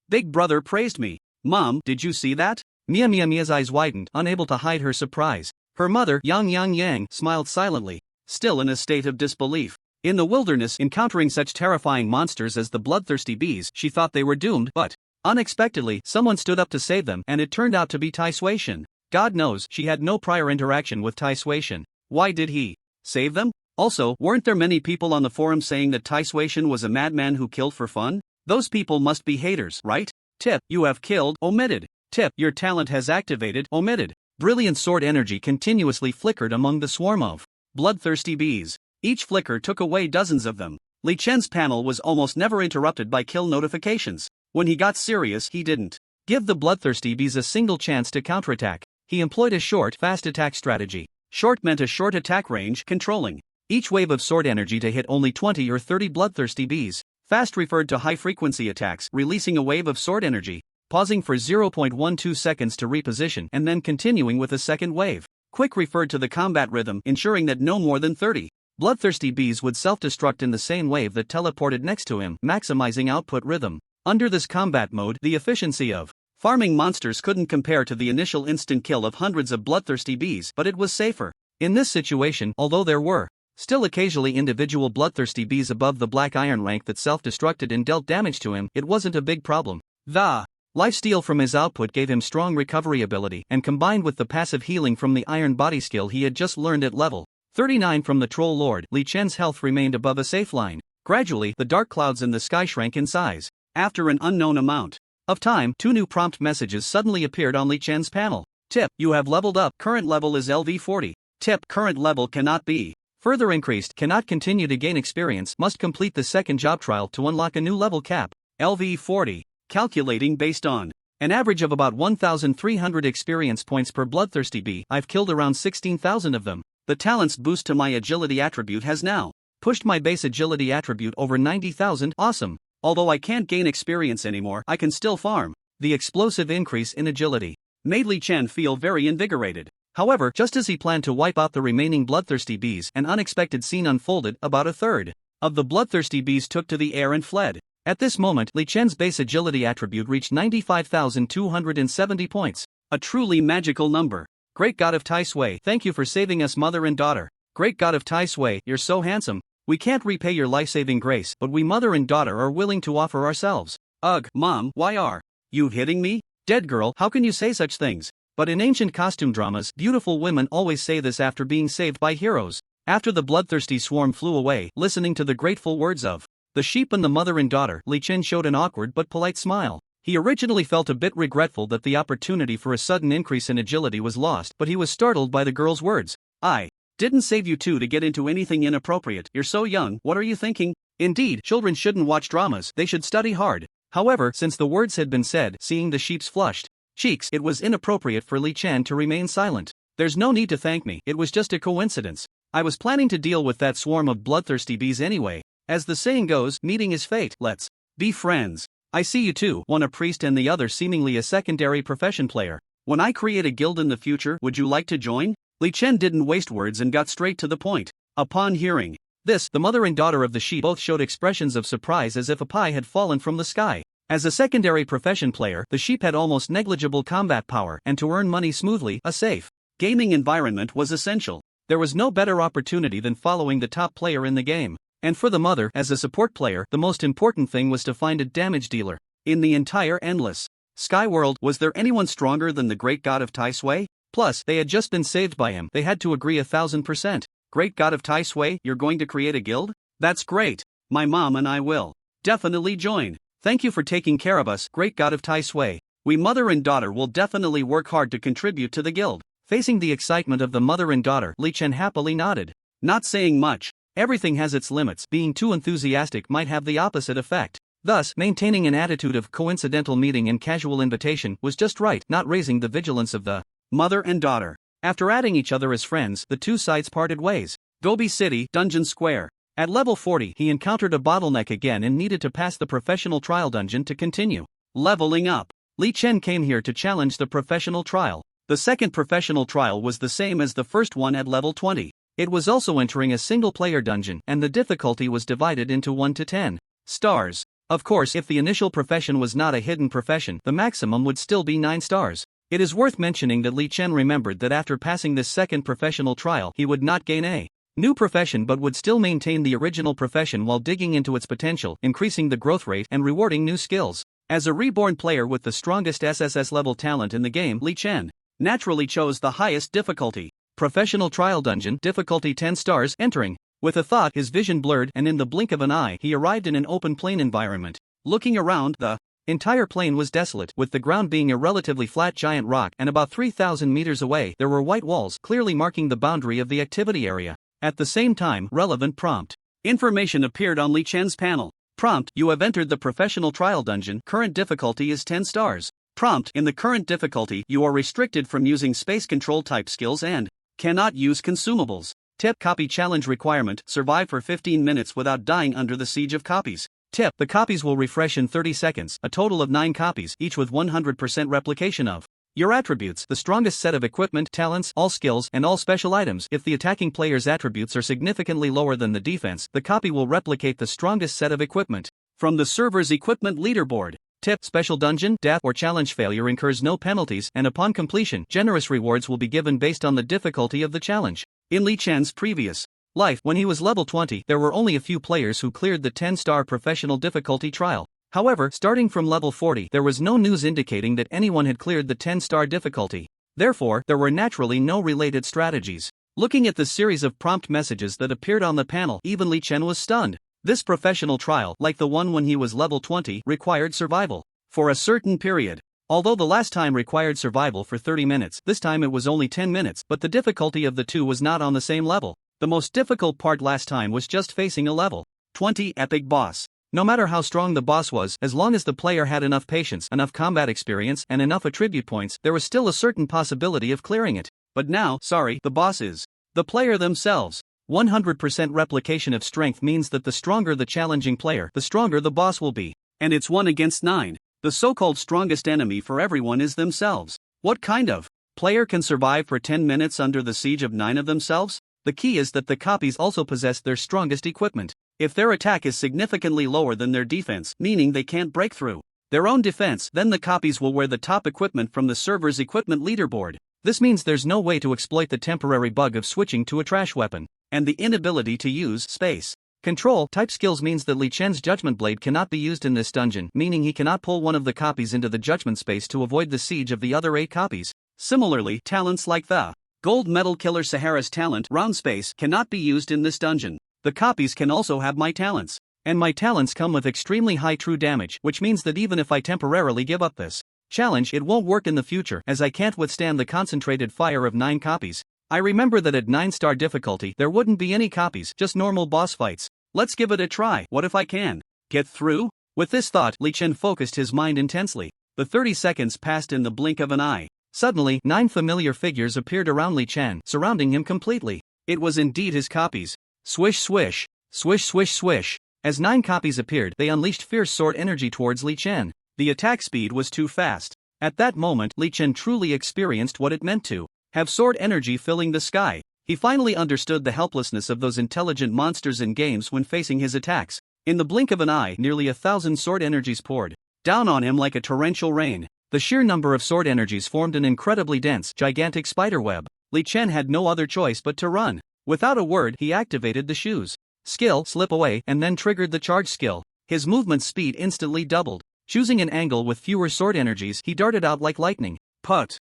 big brother praised me. Mom, did you see that? Mia's eyes widened, unable to hide her surprise. Her mother, Yang, smiled silently, still in a state of disbelief. In the wilderness, encountering such terrifying monsters as the bloodthirsty bees, she thought they were doomed, but unexpectedly, someone stood up to save them, and it turned out to be Tai Sui-shin. God knows, she had no prior interaction with Tai Sui-shin. Why did he save them? Also, weren't there many people on the forum saying that Tai Sui-shin was a madman who killed for fun? Those people must be haters, right? Tip, you have killed, omitted. Tip, your talent has activated, omitted. Brilliant sword energy continuously flickered among the swarm of bloodthirsty bees. Each flicker took away dozens of them. Li Chen's panel was almost never interrupted by kill notifications. When he got serious, he didn't give the bloodthirsty bees a single chance to counterattack. He employed a short, fast attack strategy. Short meant a short attack range, controlling each wave of sword energy to hit only 20 or 30 bloodthirsty bees. Fast referred to high-frequency attacks, releasing a wave of sword energy, pausing for 0.12 seconds to reposition and then continuing with a second wave. Quick referred to the combat rhythm, ensuring that no more than 30 bloodthirsty bees would self-destruct in the same wave that teleported next to him, maximizing output rhythm. Under this combat mode, the efficiency of farming monsters couldn't compare to the initial instant kill of hundreds of bloodthirsty bees, but it was safer. In this situation, although there were still occasionally individual bloodthirsty bees above the black iron rank that self-destructed and dealt damage to him, it wasn't a big problem. The lifesteal from his output gave him strong recovery ability, and combined with the passive healing from the iron body skill he had just learned at level 39 from the Troll Lord, Li Chen's health remained above a safe line. Gradually, the dark clouds in the sky shrank in size. After an unknown amount of time, 2 new prompt messages suddenly appeared on Li Chen's panel. Tip, you have leveled up, current level is LV40. Tip, current level cannot be further increased, cannot continue to gain experience, must complete the second job trial to unlock a new level cap. LV40. Calculating based on an average of about 1,300 experience points per bloodthirsty bee, I've killed around 16,000 of them. The talent's boost to my agility attribute has now pushed my base agility attribute over 90,000. Awesome. Although I can't gain experience anymore, I can still farm. The explosive increase in agility made Li Chen feel very invigorated. However, just as he planned to wipe out the remaining bloodthirsty bees, an unexpected scene unfolded. About a third of the bloodthirsty bees took to the air and fled. At this moment, Li Chen's base agility attribute reached 95,270 points. A truly magical number. Great God of Tai Sui, thank you for saving us mother and daughter. Great God of Tai Sui, you're so handsome. We can't repay your life-saving grace, but we mother and daughter are willing to offer ourselves. Ugh, Mom, why are you hitting me? Dead girl, how can you say such things? But in ancient costume dramas, beautiful women always say this after being saved by heroes. After the bloodthirsty swarm flew away, listening to the grateful words of the sheep and the mother and daughter, Li Chen showed an awkward but polite smile. He originally felt a bit regretful that the opportunity for a sudden increase in agility was lost, but he was startled by the girl's words. I didn't save you two to get into anything inappropriate. You're so young, what are you thinking? Indeed, children shouldn't watch dramas, they should study hard. However, since the words had been said, seeing the sheep's flushed cheeks, it was inappropriate for Li Chen to remain silent. There's no need to thank me, it was just a coincidence. I was planning to deal with that swarm of bloodthirsty bees anyway. As the saying goes, meeting is fate, let's be friends. I see you two, one a priest and the other seemingly a secondary profession player. When I create a guild in the future, would you like to join? Li Chen didn't waste words and got straight to the point. Upon hearing this, the mother and daughter of the sheep both showed expressions of surprise as if a pie had fallen from the sky. As a secondary profession player, the sheep had almost negligible combat power, and to earn money smoothly, a safe gaming environment was essential. There was no better opportunity than following the top player in the game. And for the mother, as a support player, the most important thing was to find a damage dealer. In the entire endless sky world, was there anyone stronger than the great God of Tai Sui? Plus, they had just been saved by him, they had to agree 1,000%. Great God of Tai Sui, you're going to create a guild? That's great. My mom and I will definitely join. Thank you for taking care of us, great God of Tai Sui. We mother and daughter will definitely work hard to contribute to the guild. Facing the excitement of the mother and daughter, Li Chen happily nodded. Not saying much. Everything has its limits, being too enthusiastic might have the opposite effect. Thus, maintaining an attitude of coincidental meeting and casual invitation was just right, not raising the vigilance of the mother and daughter. After adding each other as friends, the two sides parted ways. Gobi City, Dungeon Square. At level 40, he encountered a bottleneck again and needed to pass the professional trial dungeon to continue leveling up. Li Chen came here to challenge the professional trial. The second professional trial was the same as the first one at level 20. It was also entering a single-player dungeon, and the difficulty was divided into 1 to 10 stars. Of course, if the initial profession was not a hidden profession, the maximum would still be 9 stars. It is worth mentioning that Li Chen remembered that after passing this second professional trial, he would not gain a new profession but would still maintain the original profession while digging into its potential, increasing the growth rate and rewarding new skills. As a reborn player with the strongest SSS level talent in the game, Li Chen naturally chose the highest difficulty. Professional Trial Dungeon, difficulty 10 stars, entering. With a thought, his vision blurred, and in the blink of an eye, he arrived in an open plain environment. Looking around, the entire plain was desolate, with the ground being a relatively flat giant rock, and about 3,000 meters away, there were white walls, clearly marking the boundary of the activity area. At the same time, relevant prompt information appeared on Li Chen's panel. Prompt: you have entered the Professional Trial Dungeon, current difficulty is 10 stars. Prompt: in the current difficulty, you are restricted from using space control type skills and cannot use consumables. Tip: copy challenge requirement, survive for 15 minutes without dying under the siege of copies. Tip: the copies will refresh in 30 seconds, a total of 9 copies, each with 100% replication of your attributes, the strongest set of equipment, talents, all skills, and all special items. If the attacking player's attributes are significantly lower than the defense, the copy will replicate the strongest set of equipment from the server's equipment leaderboard. Tip: special dungeon, death, or challenge failure incurs no penalties, and upon completion, generous rewards will be given based on the difficulty of the challenge. In Li Chen's previous life, when he was level 20, there were only a few players who cleared the 10-star professional difficulty trial. However, starting from level 40, there was no news indicating that anyone had cleared the 10-star difficulty. Therefore, there were naturally no related strategies. Looking at the series of prompt messages that appeared on the panel, even Li Chen was stunned. This professional trial, like the one when he was level 20, required survival for a certain period. Although the last time required survival for 30 minutes, this time it was only 10 minutes, but the difficulty of the two was not on the same level. The most difficult part last time was just facing a level 20 epic boss. No matter how strong the boss was, as long as the player had enough patience, enough combat experience, and enough attribute points, there was still a certain possibility of clearing it. But now, the boss is the player themselves. 100% replication of strength means that the stronger the challenging player, the stronger the boss will be. And it's 1 against 9. The so-called strongest enemy for everyone is themselves. What kind of player can survive for 10 minutes under the siege of 9 of themselves? The key is that the copies also possess their strongest equipment. If their attack is significantly lower than their defense, meaning they can't break through their own defense, then the copies will wear the top equipment from the server's equipment leaderboard. This means there's no way to exploit the temporary bug of switching to a trash weapon, and the inability to use space control type skills means that Li Chen's Judgment Blade cannot be used in this dungeon, meaning he cannot pull one of the copies into the judgment space to avoid the siege of the other 8 copies. Similarly, talents like the Gold Medal Killer Sahara's talent, Round Space, cannot be used in this dungeon. The copies can also have my talents, and my talents come with extremely high true damage, which means that even if I temporarily give up this challenge, it won't work in the future, as I can't withstand the concentrated fire of 9 copies. I remember that at 9-star difficulty, there wouldn't be any copies, just normal boss fights. Let's give it a try. What if I can get through? With this thought, Li Chen focused his mind intensely. The 30 seconds passed in the blink of an eye. Suddenly, 9 familiar figures appeared around Li Chen, surrounding him completely. It was indeed his copies. Swish swish, swish swish swish. As 9 copies appeared, they unleashed fierce sword energy towards Li Chen. The attack speed was too fast. At that moment, Li Chen truly experienced what it meant to have sword energy filling the sky. He finally understood the helplessness of those intelligent monsters in games when facing his attacks. In the blink of an eye, nearly 1,000 sword energies poured down on him like a torrential rain. The sheer number of sword energies formed an incredibly dense, gigantic spiderweb. Li Chen had no other choice but to run. Without a word, he activated the shoes skill, slip away, and then triggered the charge skill. His movement speed instantly doubled. Choosing an angle with fewer sword energies, he darted out like lightning. Put.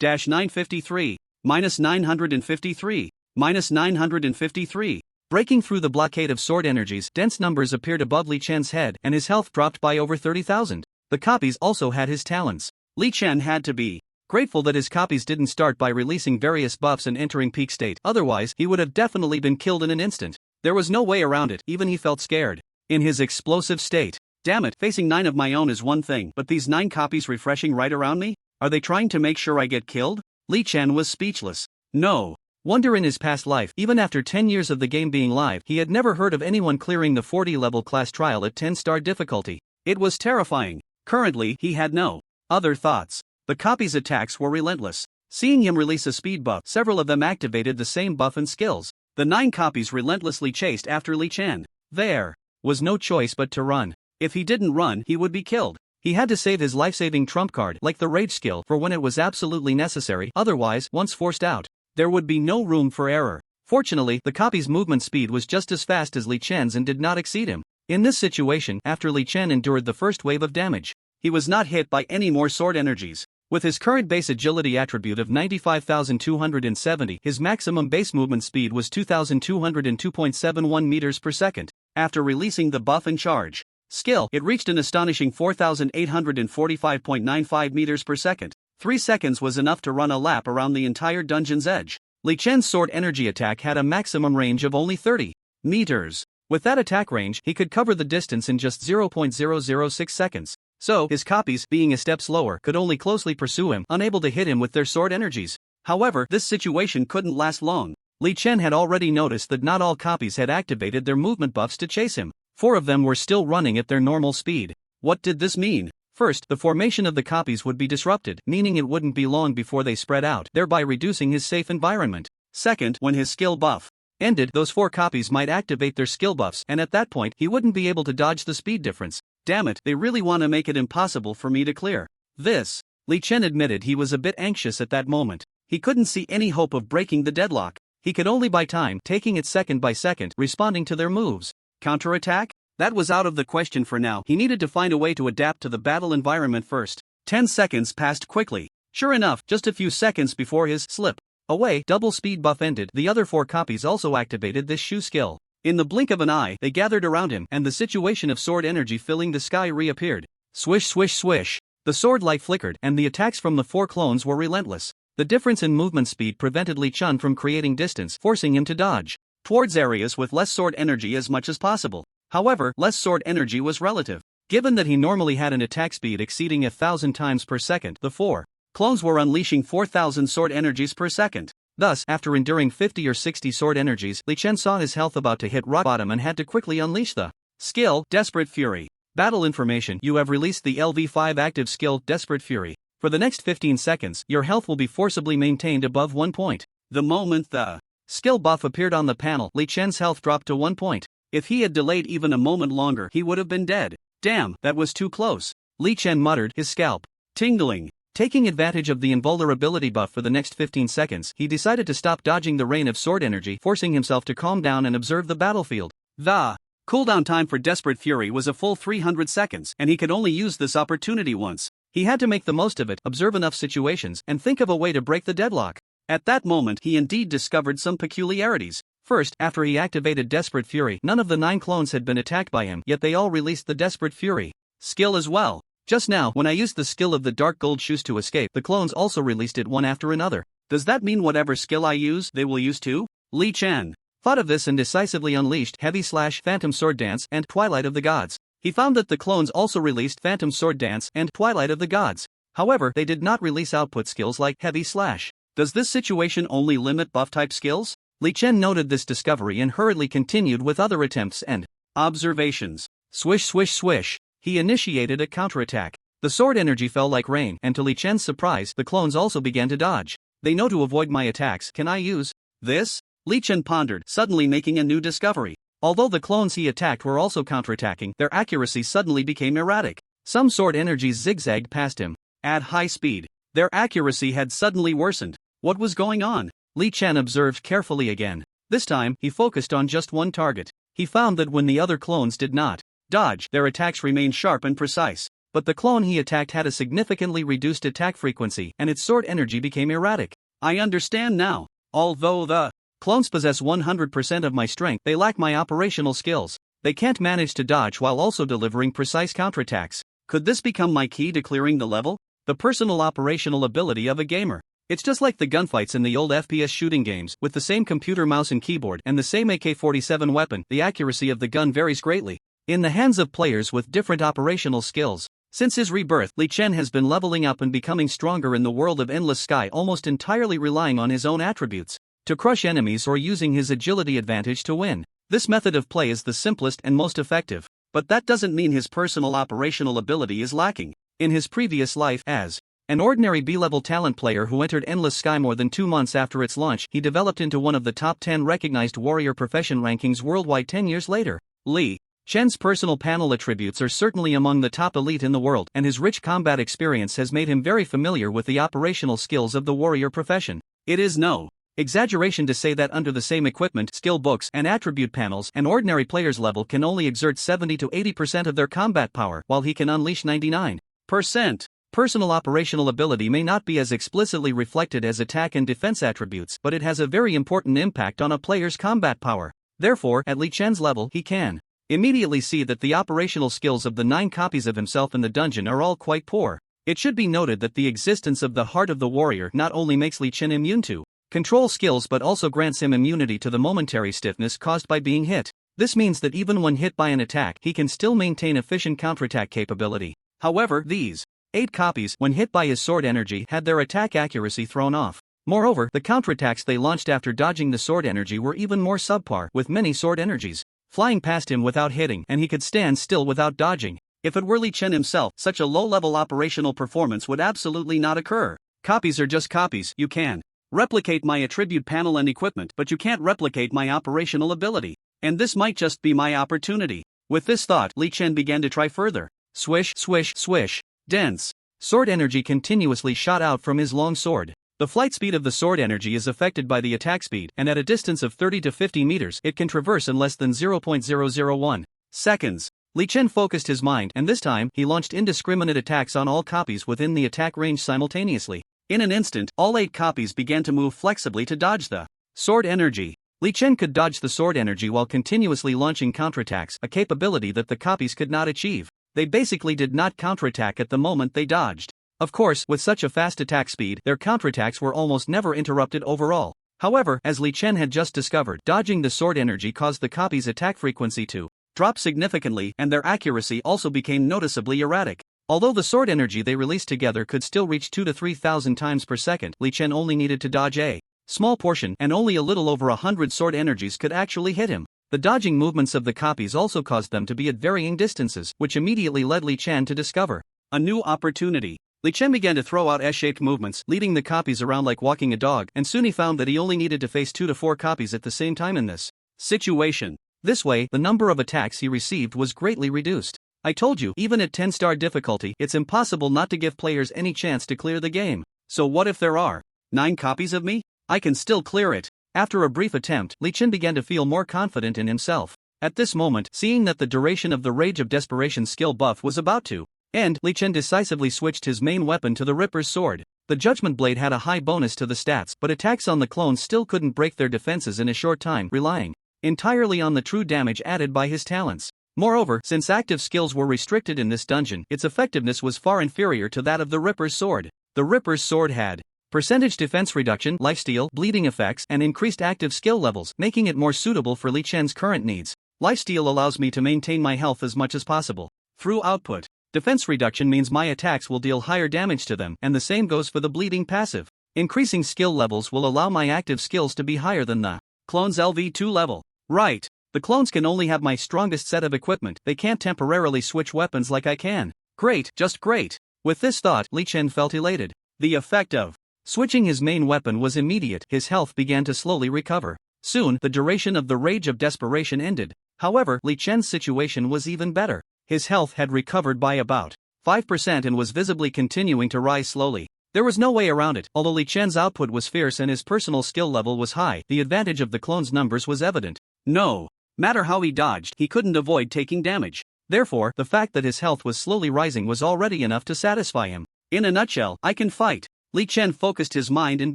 -953, -953, -953. Breaking through the blockade of sword energies, dense numbers appeared above Li Chen's head, and his health dropped by over 30,000. The copies also had his talents. Li Chen had to be grateful that his copies didn't start by releasing various buffs and entering peak state, otherwise, he would have definitely been killed in an instant. There was no way around it, even he felt scared. In his explosive state. Damn it, facing 9 of my own is one thing, but these 9 copies refreshing right around me? Are they trying to make sure I get killed? Li Chen was speechless. No wonder in his past life, even after 10 years of the game being live, he had never heard of anyone clearing the 40-level class trial at 10-star difficulty. It was terrifying. Currently, he had no other thoughts. The copies' attacks were relentless. Seeing him release a speed buff, several of them activated the same buff and skills. The 9 copies relentlessly chased after Li Chen. There was no choice but to run. If he didn't run, he would be killed. He had to save his life-saving trump card like the rage skill for when it was absolutely necessary, otherwise, once forced out, there would be no room for error. Fortunately, the copy's movement speed was just as fast as Li Chen's and did not exceed him. In this situation, after Li Chen endured the first wave of damage, he was not hit by any more sword energies. With his current base agility attribute of 95,270, his maximum base movement speed was 2,202.71 meters per second. After releasing the buff and charge skill, it reached an astonishing 4,845.95 meters per second. 3 seconds was enough to run a lap around the entire dungeon's edge. Li Chen's sword energy attack had a maximum range of only 30 meters. With that attack range, he could cover the distance in just 0.006 seconds. So, his copies, being a step slower, could only closely pursue him, unable to hit him with their sword energies. However, this situation couldn't last long. Li Chen had already noticed that not all copies had activated their movement buffs to chase him. 4 of them were still running at their normal speed. What did this mean? First, the formation of the copies would be disrupted, meaning it wouldn't be long before they spread out, thereby reducing his safe environment. Second, when his skill buff ended, those 4 copies might activate their skill buffs, and at that point, he wouldn't be able to dodge the speed difference. Damn it, they really want to make it impossible for me to clear this. Li Chen admitted he was a bit anxious at that moment. He couldn't see any hope of breaking the deadlock. He could only buy time, taking it second by second, responding to their moves. Counterattack? That was out of the question for now. He needed to find a way to adapt to the battle environment first. 10 seconds passed quickly. Sure enough, just a few seconds before his slip away double speed buff ended, the other 4 copies also activated this shoe skill. In the blink of an eye, they gathered around him, and the situation of sword energy filling the sky reappeared. Swish swish swish. The sword light flickered, and the attacks from the 4 clones were relentless. The difference in movement speed prevented Li Chen from creating distance, forcing him to dodge towards areas with less sword energy as much as possible. However, less sword energy was relative. Given that he normally had an attack speed exceeding 1,000 times per second, the 4 clones were unleashing 4,000 sword energies per second. Thus, after enduring 50 or 60 sword energies, Li Chen saw his health about to hit rock bottom and had to quickly unleash the skill, Desperate Fury. Battle information: you have released the LV5 active skill, Desperate Fury. For the next 15 seconds, your health will be forcibly maintained above 1 point. The moment the skill buff appeared on the panel, Li Chen's health dropped to 1 point. If he had delayed even a moment longer, he would have been dead. Damn, that was too close. Li Chen muttered, his scalp tingling. Taking advantage of the invulnerability buff for the next 15 seconds, he decided to stop dodging the rain of sword energy, forcing himself to calm down and observe the battlefield. The cooldown time for Desperate Fury was a full 300 seconds, and he could only use this opportunity once. He had to make the most of it, observe enough situations, and think of a way to break the deadlock. At that moment, he indeed discovered some peculiarities. First, after he activated Desperate Fury, none of the 9 clones had been attacked by him, yet they all released the Desperate Fury skill as well. Just now, when I used the skill of the Dark Gold Shoes to escape, the clones also released it one after another. Does that mean whatever skill I use, they will use too? Li Chen thought of this and decisively unleashed Heavy Slash, Phantom Sword Dance, and Twilight of the Gods. He found that the clones also released Phantom Sword Dance and Twilight of the Gods. However, they did not release output skills like Heavy Slash. Does this situation only limit buff-type skills? Li Chen noted this discovery and hurriedly continued with other attempts and observations. Swish swish swish. He initiated a counterattack. The sword energy fell like rain, and to Li Chen's surprise, the clones also began to dodge. They know to avoid my attacks. Can I use this? Li Chen pondered, suddenly making a new discovery. Although the clones he attacked were also counterattacking, their accuracy suddenly became erratic. Some sword energies zigzagged past him at high speed. Their accuracy had suddenly worsened. What was going on? Li Chen observed carefully again. This time, he focused on just one target. He found that when the other clones did not dodge, their attacks remained sharp and precise. But the clone he attacked had a significantly reduced attack frequency, and its sword energy became erratic. I understand now. Although the clones possess 100% of my strength, they lack my operational skills. They can't manage to dodge while also delivering precise counterattacks. Could this become my key to clearing the level? The personal operational ability of a gamer. It's just like the gunfights in the old FPS shooting games, with the same computer mouse and keyboard and the same AK-47 weapon. The accuracy of the gun varies greatly in the hands of players with different operational skills. Since his rebirth, Li Chen has been leveling up and becoming stronger in the world of Endless Sky, almost entirely relying on his own attributes to crush enemies or using his agility advantage to win. This method of play is the simplest and most effective. But that doesn't mean his personal operational ability is lacking. In his previous life as an ordinary B-level talent player who entered Endless Sky more than 2 months after its launch, he developed into one of the top 10 recognized warrior profession rankings worldwide 10 years later. Li Chen's personal panel attributes are certainly among the top elite in the world, and his rich combat experience has made him very familiar with the operational skills of the warrior profession. It is no exaggeration to say that under the same equipment, skill books, and attribute panels, an ordinary player's level can only exert 70 to 80% of their combat power, while he can unleash 99%. Personal operational ability may not be as explicitly reflected as attack and defense attributes, but it has a very important impact on a player's combat power. Therefore, at Li Chen's level, he can immediately see that the operational skills of the 9 copies of himself in the dungeon are all quite poor. It should be noted that the existence of the Heart of the Warrior not only makes Li Chen immune to control skills but also grants him immunity to the momentary stiffness caused by being hit. This means that even when hit by an attack, he can still maintain efficient counterattack capability. However, these 8 copies, when hit by his sword energy, had their attack accuracy thrown off. Moreover, the counterattacks they launched after dodging the sword energy were even more subpar, with many sword energies flying past him without hitting, and he could stand still without dodging. If it were Li Chen himself, such a low-level operational performance would absolutely not occur. Copies are just copies. You can replicate my attribute panel and equipment, but you can't replicate my operational ability. And this might just be my opportunity. With this thought, Li Chen began to try further. Swish, swish, swish. Dense sword energy continuously shot out from his long sword. The flight speed of the sword energy is affected by the attack speed, and at a distance of 30 to 50 meters, it can traverse in less than 0.001 seconds. Li Chen focused his mind, and this time, he launched indiscriminate attacks on all copies within the attack range simultaneously. In an instant, all 8 copies began to move flexibly to dodge the sword energy. Li Chen could dodge the sword energy while continuously launching counterattacks, a capability that the copies could not achieve. They basically did not counterattack at the moment they dodged. Of course, with such a fast attack speed, their counterattacks were almost never interrupted overall. However, as Li Chen had just discovered, dodging the sword energy caused the copies' attack frequency to drop significantly, and their accuracy also became noticeably erratic. Although the sword energy they released together could still reach 2,000 to 3,000 times per second, Li Chen only needed to dodge a small portion, and only a little over 100 sword energies could actually hit him. The dodging movements of the copies also caused them to be at varying distances, which immediately led Li Chen to discover a new opportunity. Li Chen began to throw out S-shaped movements, leading the copies around like walking a dog, and soon he found that he only needed to face 2 to 4 copies at the same time in this situation. This way, the number of attacks he received was greatly reduced. I told you, even at 10-star difficulty, it's impossible not to give players any chance to clear the game. So what if there are 9 copies of me? I can still clear it. After a brief attempt, Li Chen began to feel more confident in himself. At this moment, seeing that the duration of the Rage of Desperation skill buff was about to end, Li Chen decisively switched his main weapon to the Ripper's sword. The Judgment Blade had a high bonus to the stats, but attacks on the clones still couldn't break their defenses in a short time, relying entirely on the true damage added by his talents. Moreover, since active skills were restricted in this dungeon, its effectiveness was far inferior to that of the Ripper's sword. The Ripper's sword had percentage defense reduction, lifesteal, bleeding effects, and increased active skill levels, making it more suitable for Li Chen's current needs. Lifesteal allows me to maintain my health as much as possible through output. Defense reduction means my attacks will deal higher damage to them, and the same goes for the bleeding passive. Increasing skill levels will allow my active skills to be higher than the clone's LV2 level. Right. The clones can only have my strongest set of equipment, they can't temporarily switch weapons like I can. Great, just great. With this thought, Li Chen felt elated. The effect of switching his main weapon was immediate, his health began to slowly recover. Soon, the duration of the Rage of Desperation ended. However, Li Chen's situation was even better. His health had recovered by about 5% and was visibly continuing to rise slowly. There was no way around it. Although Li Chen's output was fierce and his personal skill level was high, the advantage of the clone's numbers was evident. No matter how he dodged, he couldn't avoid taking damage. Therefore, the fact that his health was slowly rising was already enough to satisfy him. In a nutshell, I can fight. Li Chen focused his mind and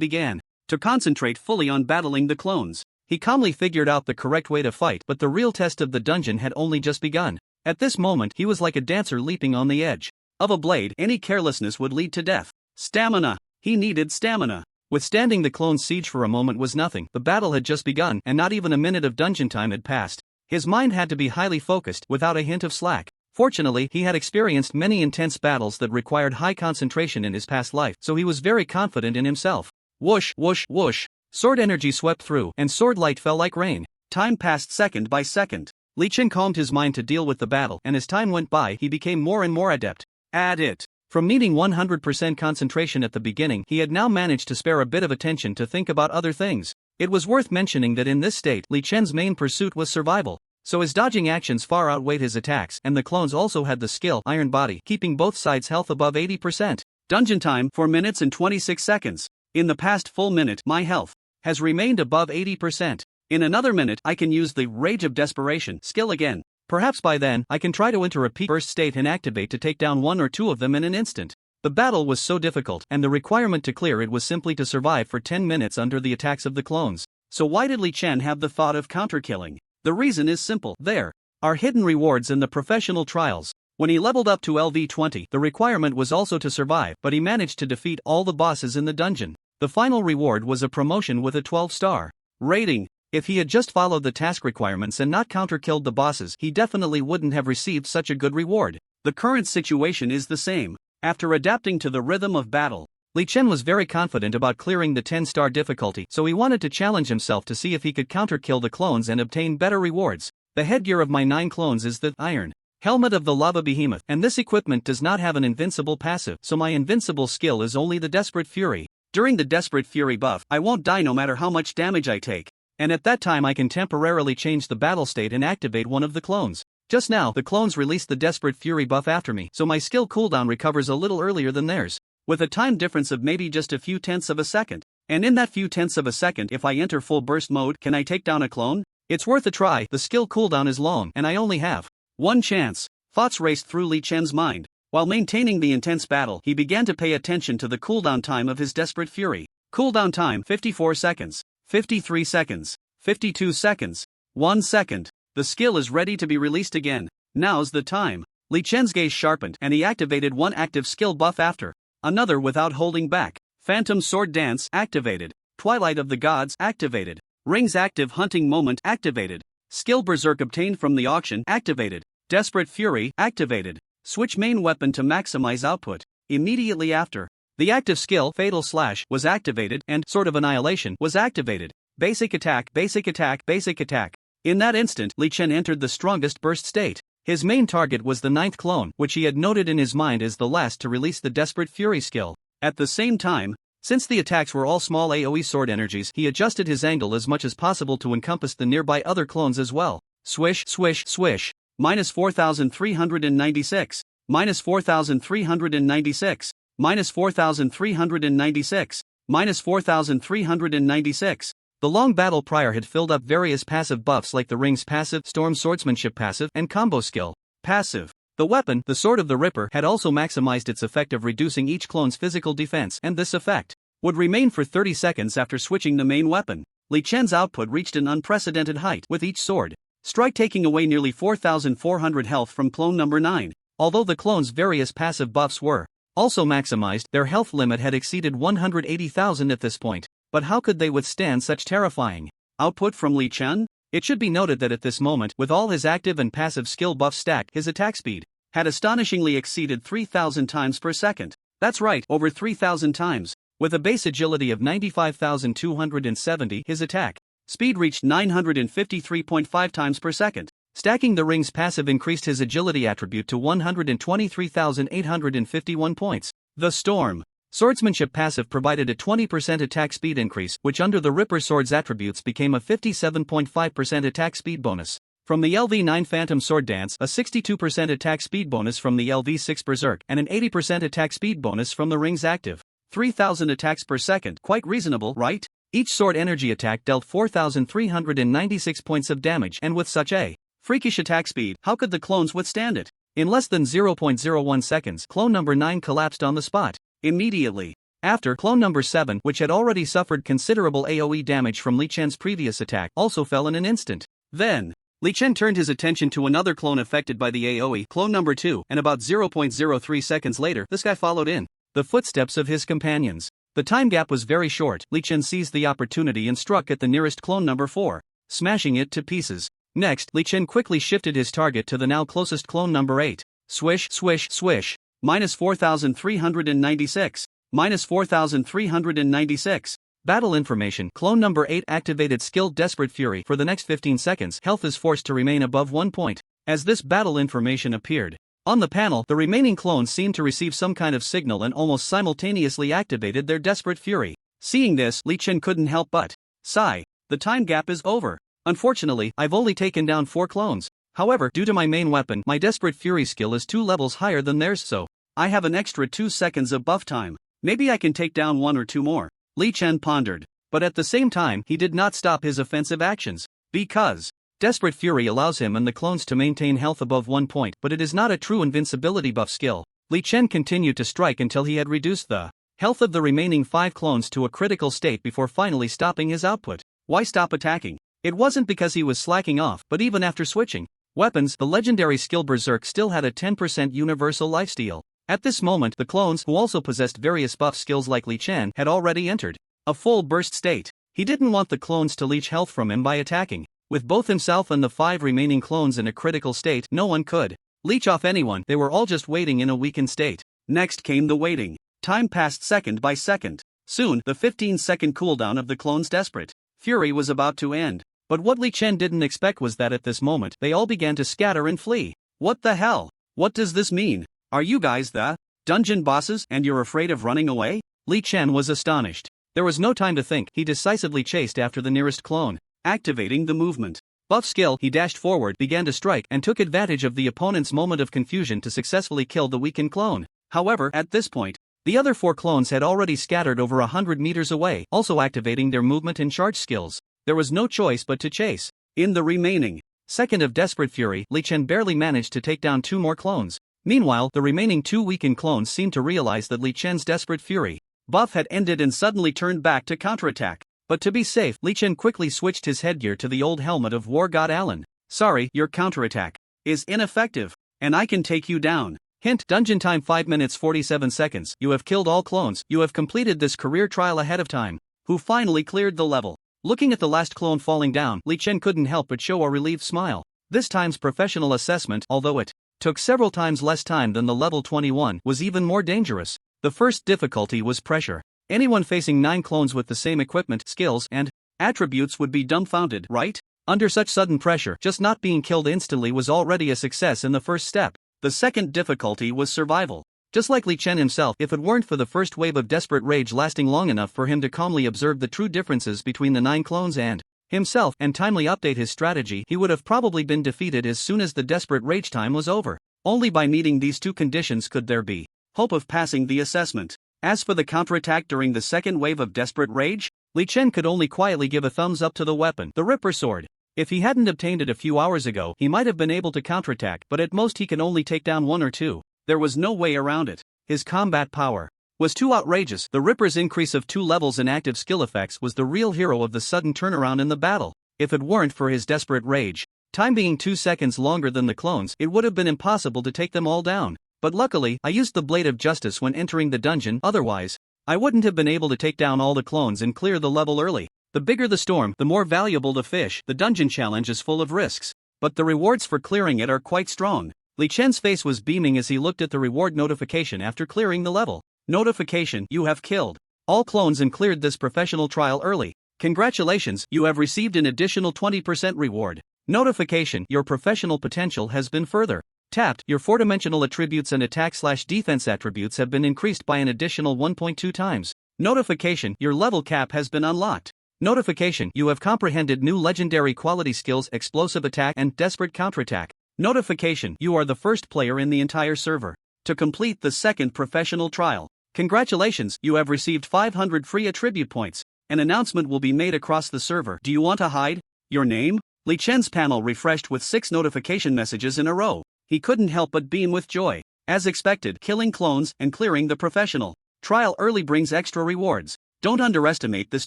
began to concentrate fully on battling the clones. He calmly figured out the correct way to fight, but the real test of the dungeon had only just begun. At this moment, he was like a dancer leaping on the edge of a blade. Any carelessness would lead to death. Stamina. He needed stamina. Withstanding the clone's siege for a moment was nothing. The battle had just begun, and not even a minute of dungeon time had passed. His mind had to be highly focused, without a hint of slack. Fortunately, he had experienced many intense battles that required high concentration in his past life, so he was very confident in himself. Whoosh, whoosh, whoosh. Sword energy swept through, and sword light fell like rain. Time passed second by second. Li Chen calmed his mind to deal with the battle, and as time went by, he became more and more adept at it. From needing 100% concentration at the beginning, he had now managed to spare a bit of attention to think about other things. It was worth mentioning that in this state, Li Chen's main pursuit was survival. so his dodging actions far outweighed his attacks, and the clones also had the skill Iron Body, keeping both sides' health above 80%. Dungeon time 4 minutes and 26 seconds. In the past full minute, my health has remained above 80%. In another minute, I can use the Rage of Desperation skill again. Perhaps by then, I can try to enter a peak burst state and activate to take down one or two of them in an instant. The battle was so difficult, and the requirement to clear it was simply to survive for 10 minutes under the attacks of the clones. So why did Li Chen have the thought of counter-killing? The reason is simple. There are hidden rewards in the professional trials. When he leveled up to LV20, the requirement was also to survive, but he managed to defeat all the bosses in the dungeon. The final reward was a promotion with a 12-star rating. If he had just followed the task requirements and not counter-killed the bosses, he definitely wouldn't have received such a good reward. The current situation is the same. After adapting to the rhythm of battle, Li Chen was very confident about clearing the 10-star difficulty, so he wanted to challenge himself to see if he could counter-kill the clones and obtain better rewards. The headgear of my 9 clones is the Iron Helmet of the Lava Behemoth, and this equipment does not have an invincible passive, so my invincible skill is only the Desperate Fury. During the Desperate Fury buff, I won't die no matter how much damage I take. And at that time I can temporarily change the battle state and activate one of the clones. Just now, the clones released the Desperate Fury buff after me, so my skill cooldown recovers a little earlier than theirs, with a time difference of maybe just a few tenths of a second. And in that few tenths of a second, if I enter full burst mode, can I take down a clone? It's worth a try. The skill cooldown is long, and I only have one chance. Thoughts raced through Li Chen's mind. While maintaining the intense battle, he began to pay attention to the cooldown time of his Desperate Fury. Cooldown time 54 seconds, 53 seconds, 52 seconds, 1 second. The skill is ready to be released again. Now's the time. Li Chen's gaze sharpened, and he activated one active skill buff after another without holding back. Phantom Sword Dance activated. Twilight of the Gods activated. Ring's active hunting moment activated. Skill Berserk obtained from the auction activated. Desperate Fury activated. Switch main weapon to maximize output. Immediately after, the active skill Fatal Slash was activated and Sword of Annihilation was activated. Basic attack, basic attack, basic attack. In that instant, Li Chen entered the strongest burst state. His main target was the 9th clone, which he had noted in his mind as the last to release the Desperate Fury skill. At the same time, since the attacks were all small AoE sword energies, he adjusted his angle as much as possible to encompass the nearby other clones as well. Swish, swish, swish. Minus 4,396. Minus 4,396. Minus 4,396. Minus 4,396. The long battle prior had filled up various passive buffs like the Ring's passive, Storm Swordsmanship passive, and Combo skill passive. The weapon, the Sword of the Ripper, had also maximized its effect of reducing each clone's physical defense, and this effect would remain for 30 seconds after switching the main weapon. Li Chen's output reached an unprecedented height, with each sword strike taking away nearly 4,400 health from clone number 9. Although the clone's various passive buffs were also maximized, their health limit had exceeded 180,000 at this point. But how could they withstand such terrifying output from Li Chen? It should be noted that at this moment, with all his active and passive skill buffs stacked, his attack speed had astonishingly exceeded 3,000 times per second. That's right, over 3,000 times. With a base agility of 95,270, his attack speed reached 953.5 times per second. Stacking the Ring's passive increased his agility attribute to 123,851 points. The Storm Swordsmanship passive provided a 20% attack speed increase, which under the Ripper Sword's attributes became a 57.5% attack speed bonus. From the LV9 Phantom Sword Dance, a 62% attack speed bonus from the LV6 Berserk, and an 80% attack speed bonus from the Ring's active 3,000 attacks per second. Quite reasonable, right? Each sword energy attack dealt 4,396 points of damage, and with such a freakish attack speed, how could the clones withstand it? In less than 0.01 seconds, clone number 9 collapsed on the spot. Immediately after, clone number 7, which had already suffered considerable AoE damage from Li Chen's previous attack, also fell in an instant. Then, Li Chen turned his attention to another clone affected by the AoE, clone number 2, and about 0.03 seconds later, this guy followed in the footsteps of his companions. The time gap was very short. Li Chen seized the opportunity and struck at the nearest clone number 4, smashing it to pieces. Next, Li Chen quickly shifted his target to the now closest clone number 8. Swish, swish, swish. Minus 4,396. Minus 4,396. Battle information. Clone number 8 activated skill Desperate Fury. For the next 15 seconds, health is forced to remain above 1 point. As this battle information appeared on the panel, the remaining clones seemed to receive some kind of signal and almost simultaneously activated their Desperate Fury. Seeing this, Li Chen couldn't help but sigh. The time gap is over. Unfortunately, I've only taken down 4 clones. However, due to my main weapon, my Desperate Fury skill is 2 levels higher than theirs, so I have an extra 2 seconds of buff time. Maybe I can take down 1 or 2 more. Li Chen pondered. But at the same time, he did not stop his offensive actions. Because Desperate Fury allows him and the clones to maintain health above 1 point, but it is not a true invincibility buff skill. Li Chen continued to strike until he had reduced the health of the remaining 5 clones to a critical state before finally stopping his output. Why stop attacking? It wasn't because he was slacking off, but even after switching weapons, the legendary skill Berserk still had a 10% universal lifesteal. At this moment, the clones, who also possessed various buff skills like Li Chen, had already entered a full burst state. He didn't want the clones to leech health from him by attacking. With both himself and the 5 remaining clones in a critical state, no one could leech off anyone. They were all just waiting in a weakened state. Next came the waiting. Time passed second by second. Soon, the 15-second cooldown of the clones' Desperate Fury was about to end. But what Li Chen didn't expect was that at this moment, they all began to scatter and flee. What the hell? What does this mean? Are you guys the dungeon bosses and you're afraid of running away? Li Chen was astonished. There was no time to think. He decisively chased after the nearest clone. Activating the movement buff skill, he dashed forward, began to strike, and took advantage of the opponent's moment of confusion to successfully kill the weakened clone. However, at this point, the other 4 clones had already scattered over 100 meters away, also activating their movement and charge skills. There was no choice but to chase. In the remaining second of Desperate Fury, Li Chen barely managed to take down 2 more clones. Meanwhile, the remaining 2 weakened clones seemed to realize that Li Chen's Desperate Fury buff had ended and suddenly turned back to counterattack. But to be safe, Li Chen quickly switched his headgear to the old helmet of War God Alan. Sorry, your counterattack is ineffective, and I can take you down. Hint: dungeon time 5 minutes 47 seconds. You have killed all clones. You have completed this career trial ahead of time. Who finally cleared the level? Looking at the last clone falling down, Li Chen couldn't help but show a relieved smile. This time's professional assessment, although it took several times less time than the level 21, was even more dangerous. The first difficulty was pressure. Anyone facing 9 clones with the same equipment, skills, and attributes would be dumbfounded, right? Under such sudden pressure, just not being killed instantly was already a success in the first step. The second difficulty was survival. Just like Li Chen himself, if it weren't for the first wave of desperate rage lasting long enough for him to calmly observe the true differences between the 9 clones and himself and timely update his strategy, he would have probably been defeated as soon as the desperate rage time was over. Only by meeting these 2 conditions could there be hope of passing the assessment. As for the counterattack during the second wave of desperate rage, Li Chen could only quietly give a thumbs up to the weapon, the Ripper Sword. If he hadn't obtained it a few hours ago, he might have been able to counterattack, but at most he can only take down 1 or 2. There was no way around it. His combat power was too outrageous. The Ripper's increase of 2 levels in active skill effects was the real hero of the sudden turnaround in the battle. If it weren't for his desperate rage, time being 2 seconds longer than the clones, it would have been impossible to take them all down. But luckily, I used the Blade of Justice when entering the dungeon, otherwise, I wouldn't have been able to take down all the clones and clear the level early. The bigger the storm, the more valuable the fish. The dungeon challenge is full of risks, but the rewards for clearing it are quite strong. Li Chen's face was beaming as he looked at the reward notification after clearing the level. Notification: you have killed all clones and cleared this professional trial early. Congratulations, you have received an additional 20% reward. Notification: your professional potential has been further tapped. Your 4-dimensional attributes and attack/defense attributes have been increased by an additional 1.2 times. Notification: your level cap has been unlocked. Notification: you have comprehended new legendary quality skills, explosive attack and desperate counterattack. Notification: you are the first player in the entire server to complete the second professional trial. Congratulations, you have received 500 free attribute points. An announcement will be made across the server. Do you want to hide your name? Li Chen's panel refreshed with 6 notification messages in a row. He couldn't help but beam with joy. As expected, killing clones and clearing the professional trial early brings extra rewards. Don't underestimate this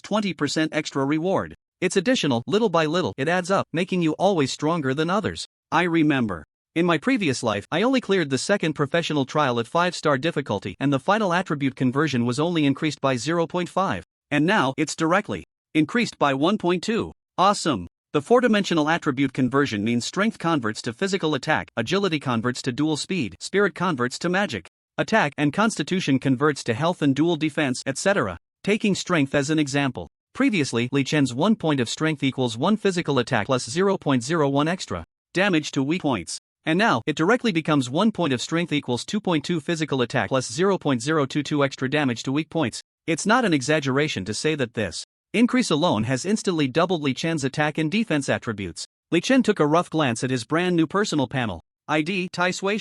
20% extra reward. It's additional, little by little, it adds up, making you always stronger than others. I remember. In my previous life, I only cleared the second professional trial at 5-star difficulty and the final attribute conversion was only increased by 0.5. And now, it's directly increased by 1.2. Awesome. The 4-dimensional attribute conversion means strength converts to physical attack, agility converts to dual speed, spirit converts to magic attack, and constitution converts to health and dual defense, etc. Taking strength as an example. Previously, Li Chen's 1 point of strength equals 1 physical attack plus 0.01 extra damage to weak points. And now, it directly becomes 1 point of strength equals 2.2 physical attack plus 0.022 extra damage to weak points. It's not an exaggeration to say that this Increase alone has instantly doubled Li Chen's attack and defense attributes. Li Chen took a rough glance at his brand new personal panel. ID Tai Sui.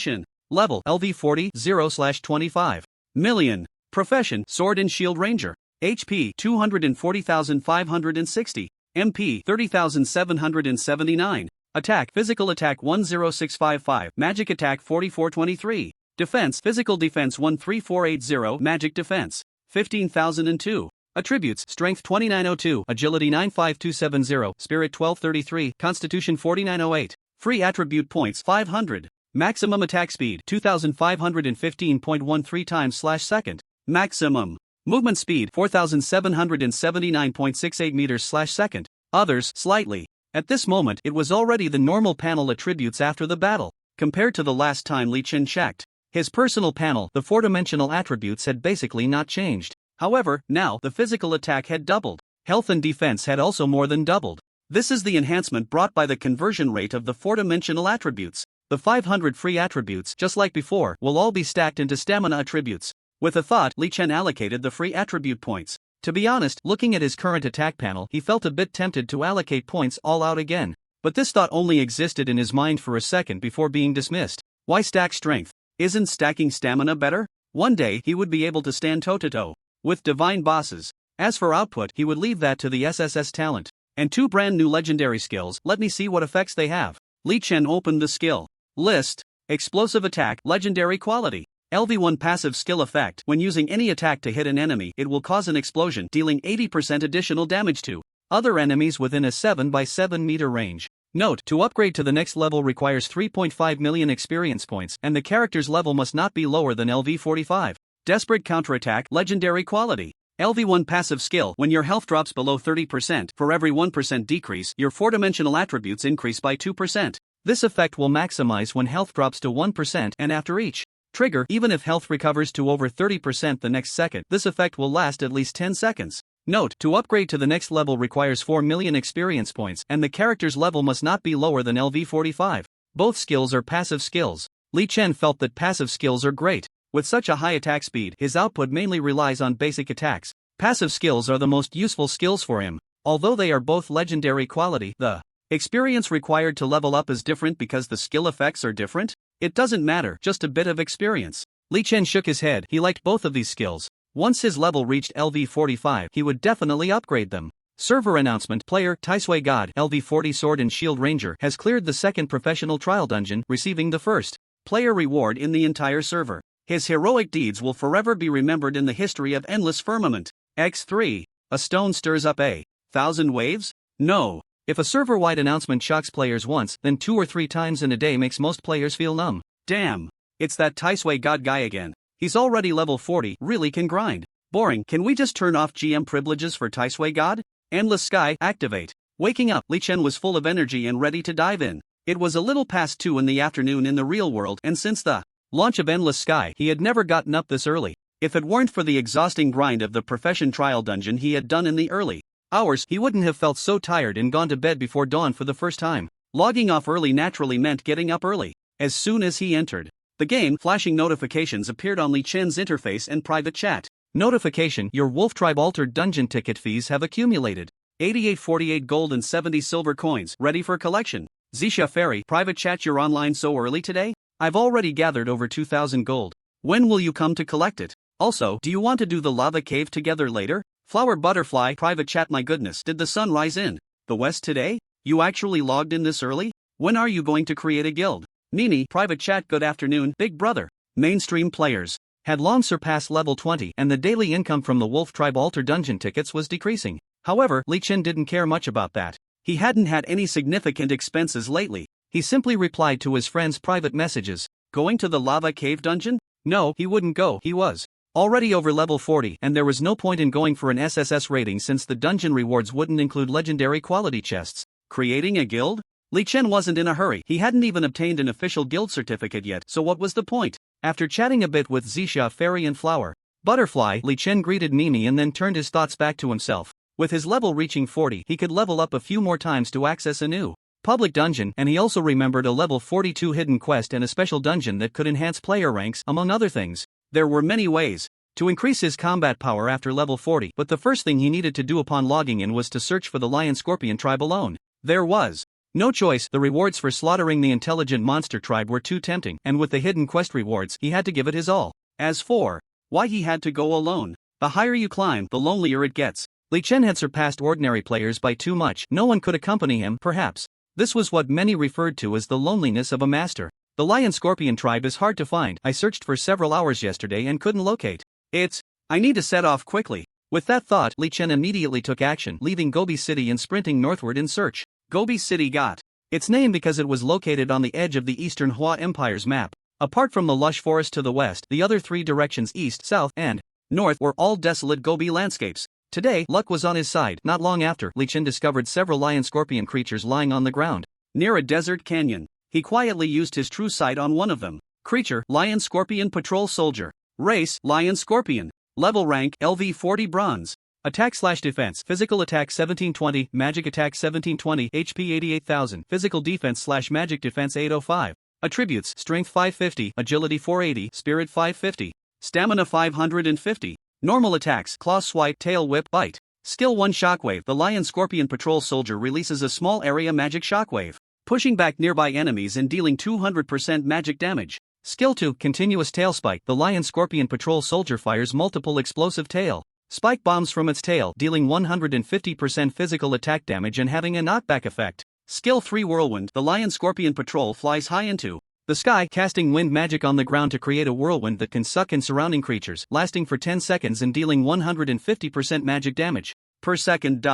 Level LV40 0/25. Million. Profession Sword and Shield Ranger. HP 240,560. MP 30,779. Attack Physical Attack 10655. Magic Attack 4423. Defense Physical Defense 13480. Magic Defense 15,002. Attributes Strength 2902, Agility 95270, Spirit 1233, Constitution 4908. Free Attribute Points 500. Maximum Attack Speed 2515.13 times/second. Maximum Movement Speed 4779.68 meters/second. Others slightly. At this moment it was already the normal panel attributes after the battle. Compared to the last time Li Chen checked his personal panel, the four-dimensional attributes had basically not changed. However, now the physical attack had doubled. Health and defense had also more than doubled. This is the enhancement brought by the conversion rate of the four-dimensional attributes. The 500 free attributes, just like before, will all be stacked into stamina attributes. With a thought, Li Chen allocated the free attribute points. To be honest, looking at his current attack panel, he felt a bit tempted to allocate points all out again. But this thought only existed in his mind for a second before being dismissed. Why stack strength? Isn't stacking stamina better? One day he would be able to stand toe-to-toe with divine bosses. As for output, he would leave that to the SSS talent. And two brand new legendary skills, let me see what effects they have. Li Chen opened the skill list. Explosive Attack, Legendary Quality. LV1 Passive Skill Effect. When using any attack to hit an enemy, it will cause an explosion, dealing 80% additional damage to other enemies within a 7 by 7 meter range. Note, to upgrade to the next level requires 3.5 million experience points, and the character's level must not be lower than LV45. Desperate Counterattack, Legendary Quality. LV1 Passive Skill. When your health drops below 30%, for every 1% decrease, your four-dimensional attributes increase by 2%. This effect will maximize when health drops to 1% and after each trigger. Even if health recovers to over 30% the next second, this effect will last at least 10 seconds. Note, to upgrade to the next level requires 4 million experience points, and the character's level must not be lower than LV45. Both skills are passive skills. Li Chen felt that passive skills are great. With such a high attack speed, his output mainly relies on basic attacks. Passive skills are the most useful skills for him. Although they are both legendary quality, the experience required to level up is different because the skill effects are different. It doesn't matter, just a bit of experience. Li Chen shook his head. He liked both of these skills. Once his level reached LV45, he would definitely upgrade them. Server announcement. Player Tai Sui God, LV40 Sword and Shield Ranger, has cleared the second professional trial dungeon, receiving the first player reward in the entire server. His heroic deeds will forever be remembered in the history of Endless Firmament. X3. A stone stirs up 1,000 waves? No. If a server-wide announcement shocks players once, then 2 or 3 times in a day makes most players feel numb. Damn. It's that Tai Sui God guy again. He's already level 40, really can grind. Boring. Can we just turn off GM privileges for Tai Sui God? Endless Sky, activate. Waking up, Li Chen was full of energy and ready to dive in. It was a little past 2 in the afternoon in the real world, and since the launch of Endless Sky, he had never gotten up this early. If it weren't for the exhausting grind of the profession trial dungeon he had done in the early hours, he wouldn't have felt so tired and gone to bed before dawn for the first time. Logging off early naturally meant getting up early. As soon as he entered the game, flashing notifications appeared on Li Chen's interface and private chat. Notification: your Wolf Tribe Altered Dungeon ticket fees have accumulated 8848 gold and 70 silver coins, ready for collection. Zisha Fairy, private chat: you're online so early today? I've already gathered over 2,000 gold. When will you come to collect it? Also, do you want to do the lava cave together later? Flower Butterfly, private chat: my goodness, did the sun rise in the west today? You actually logged in this early? When are you going to create a guild? Nini, private chat: good afternoon, big brother. Mainstream players had long surpassed level 20, and the daily income from the Wolf Tribe Altar Dungeon tickets was decreasing. However, Li Chen didn't care much about that. He hadn't had any significant expenses lately. He simply replied to his friend's private messages. Going to the lava cave dungeon? No, he wouldn't go. He was already over level 40, and there was no point in going for an SSS rating since the dungeon rewards wouldn't include legendary quality chests. Creating a guild? Li Chen wasn't in a hurry. He hadn't even obtained an official guild certificate yet, so what was the point? After chatting a bit with Zisha Fairy and Flower Butterfly, Li Chen greeted Mimi and then turned his thoughts back to himself. With his level reaching 40, he could level up a few more times to access a new public dungeon, and he also remembered a level 42 hidden quest and a special dungeon that could enhance player ranks, among other things. There were many ways to increase his combat power after level 40. But the first thing he needed to do upon logging in was to search for the Lion Scorpion tribe alone. There was no choice. The rewards for slaughtering the intelligent monster tribe were too tempting, and with the hidden quest rewards, he had to give it his all. As for why he had to go alone, the higher you climb, the lonelier it gets. Li Chen had surpassed ordinary players by too much. No one could accompany him, perhaps. This was what many referred to as the loneliness of a master. The Lion Scorpion tribe is hard to find. I searched for several hours yesterday and couldn't locate it. I need to set off quickly. With that thought, Li Chen immediately took action, leaving Gobi City and sprinting northward in search. Gobi City got its name because it was located on the edge of the Eastern Hua Empire's map. Apart from the lush forest to the west, the other three directions east, south, and north were all desolate Gobi landscapes. Today, luck was on his side. Not long after, Li Chen discovered several lion scorpion creatures lying on the ground near a desert canyon. He quietly used his true sight on one of them. Creature: Lion Scorpion Patrol Soldier. Race: Lion Scorpion. Level rank: LV 40 Bronze. Attack/defense: physical attack 1720, magic attack 1720, HP 88,000, physical defense/magic defense 805. Attributes: strength 550, agility 480, spirit 550, stamina 550. Normal attacks: claw swipe, tail whip, bite. Skill 1 Shockwave. The Lion Scorpion Patrol Soldier releases a small area magic shockwave, pushing back nearby enemies and dealing 200% magic damage. Skill 2 Continuous Tail Spike. The Lion Scorpion Patrol Soldier fires multiple explosive tail spike bombs from its tail, dealing 150% physical attack damage and having a knockback effect. Skill 3 Whirlwind. The Lion Scorpion Patrol flies high into the sky, casting wind magic on the ground to create a whirlwind that can suck in surrounding creatures, lasting for 10 seconds and dealing 150% magic damage per second.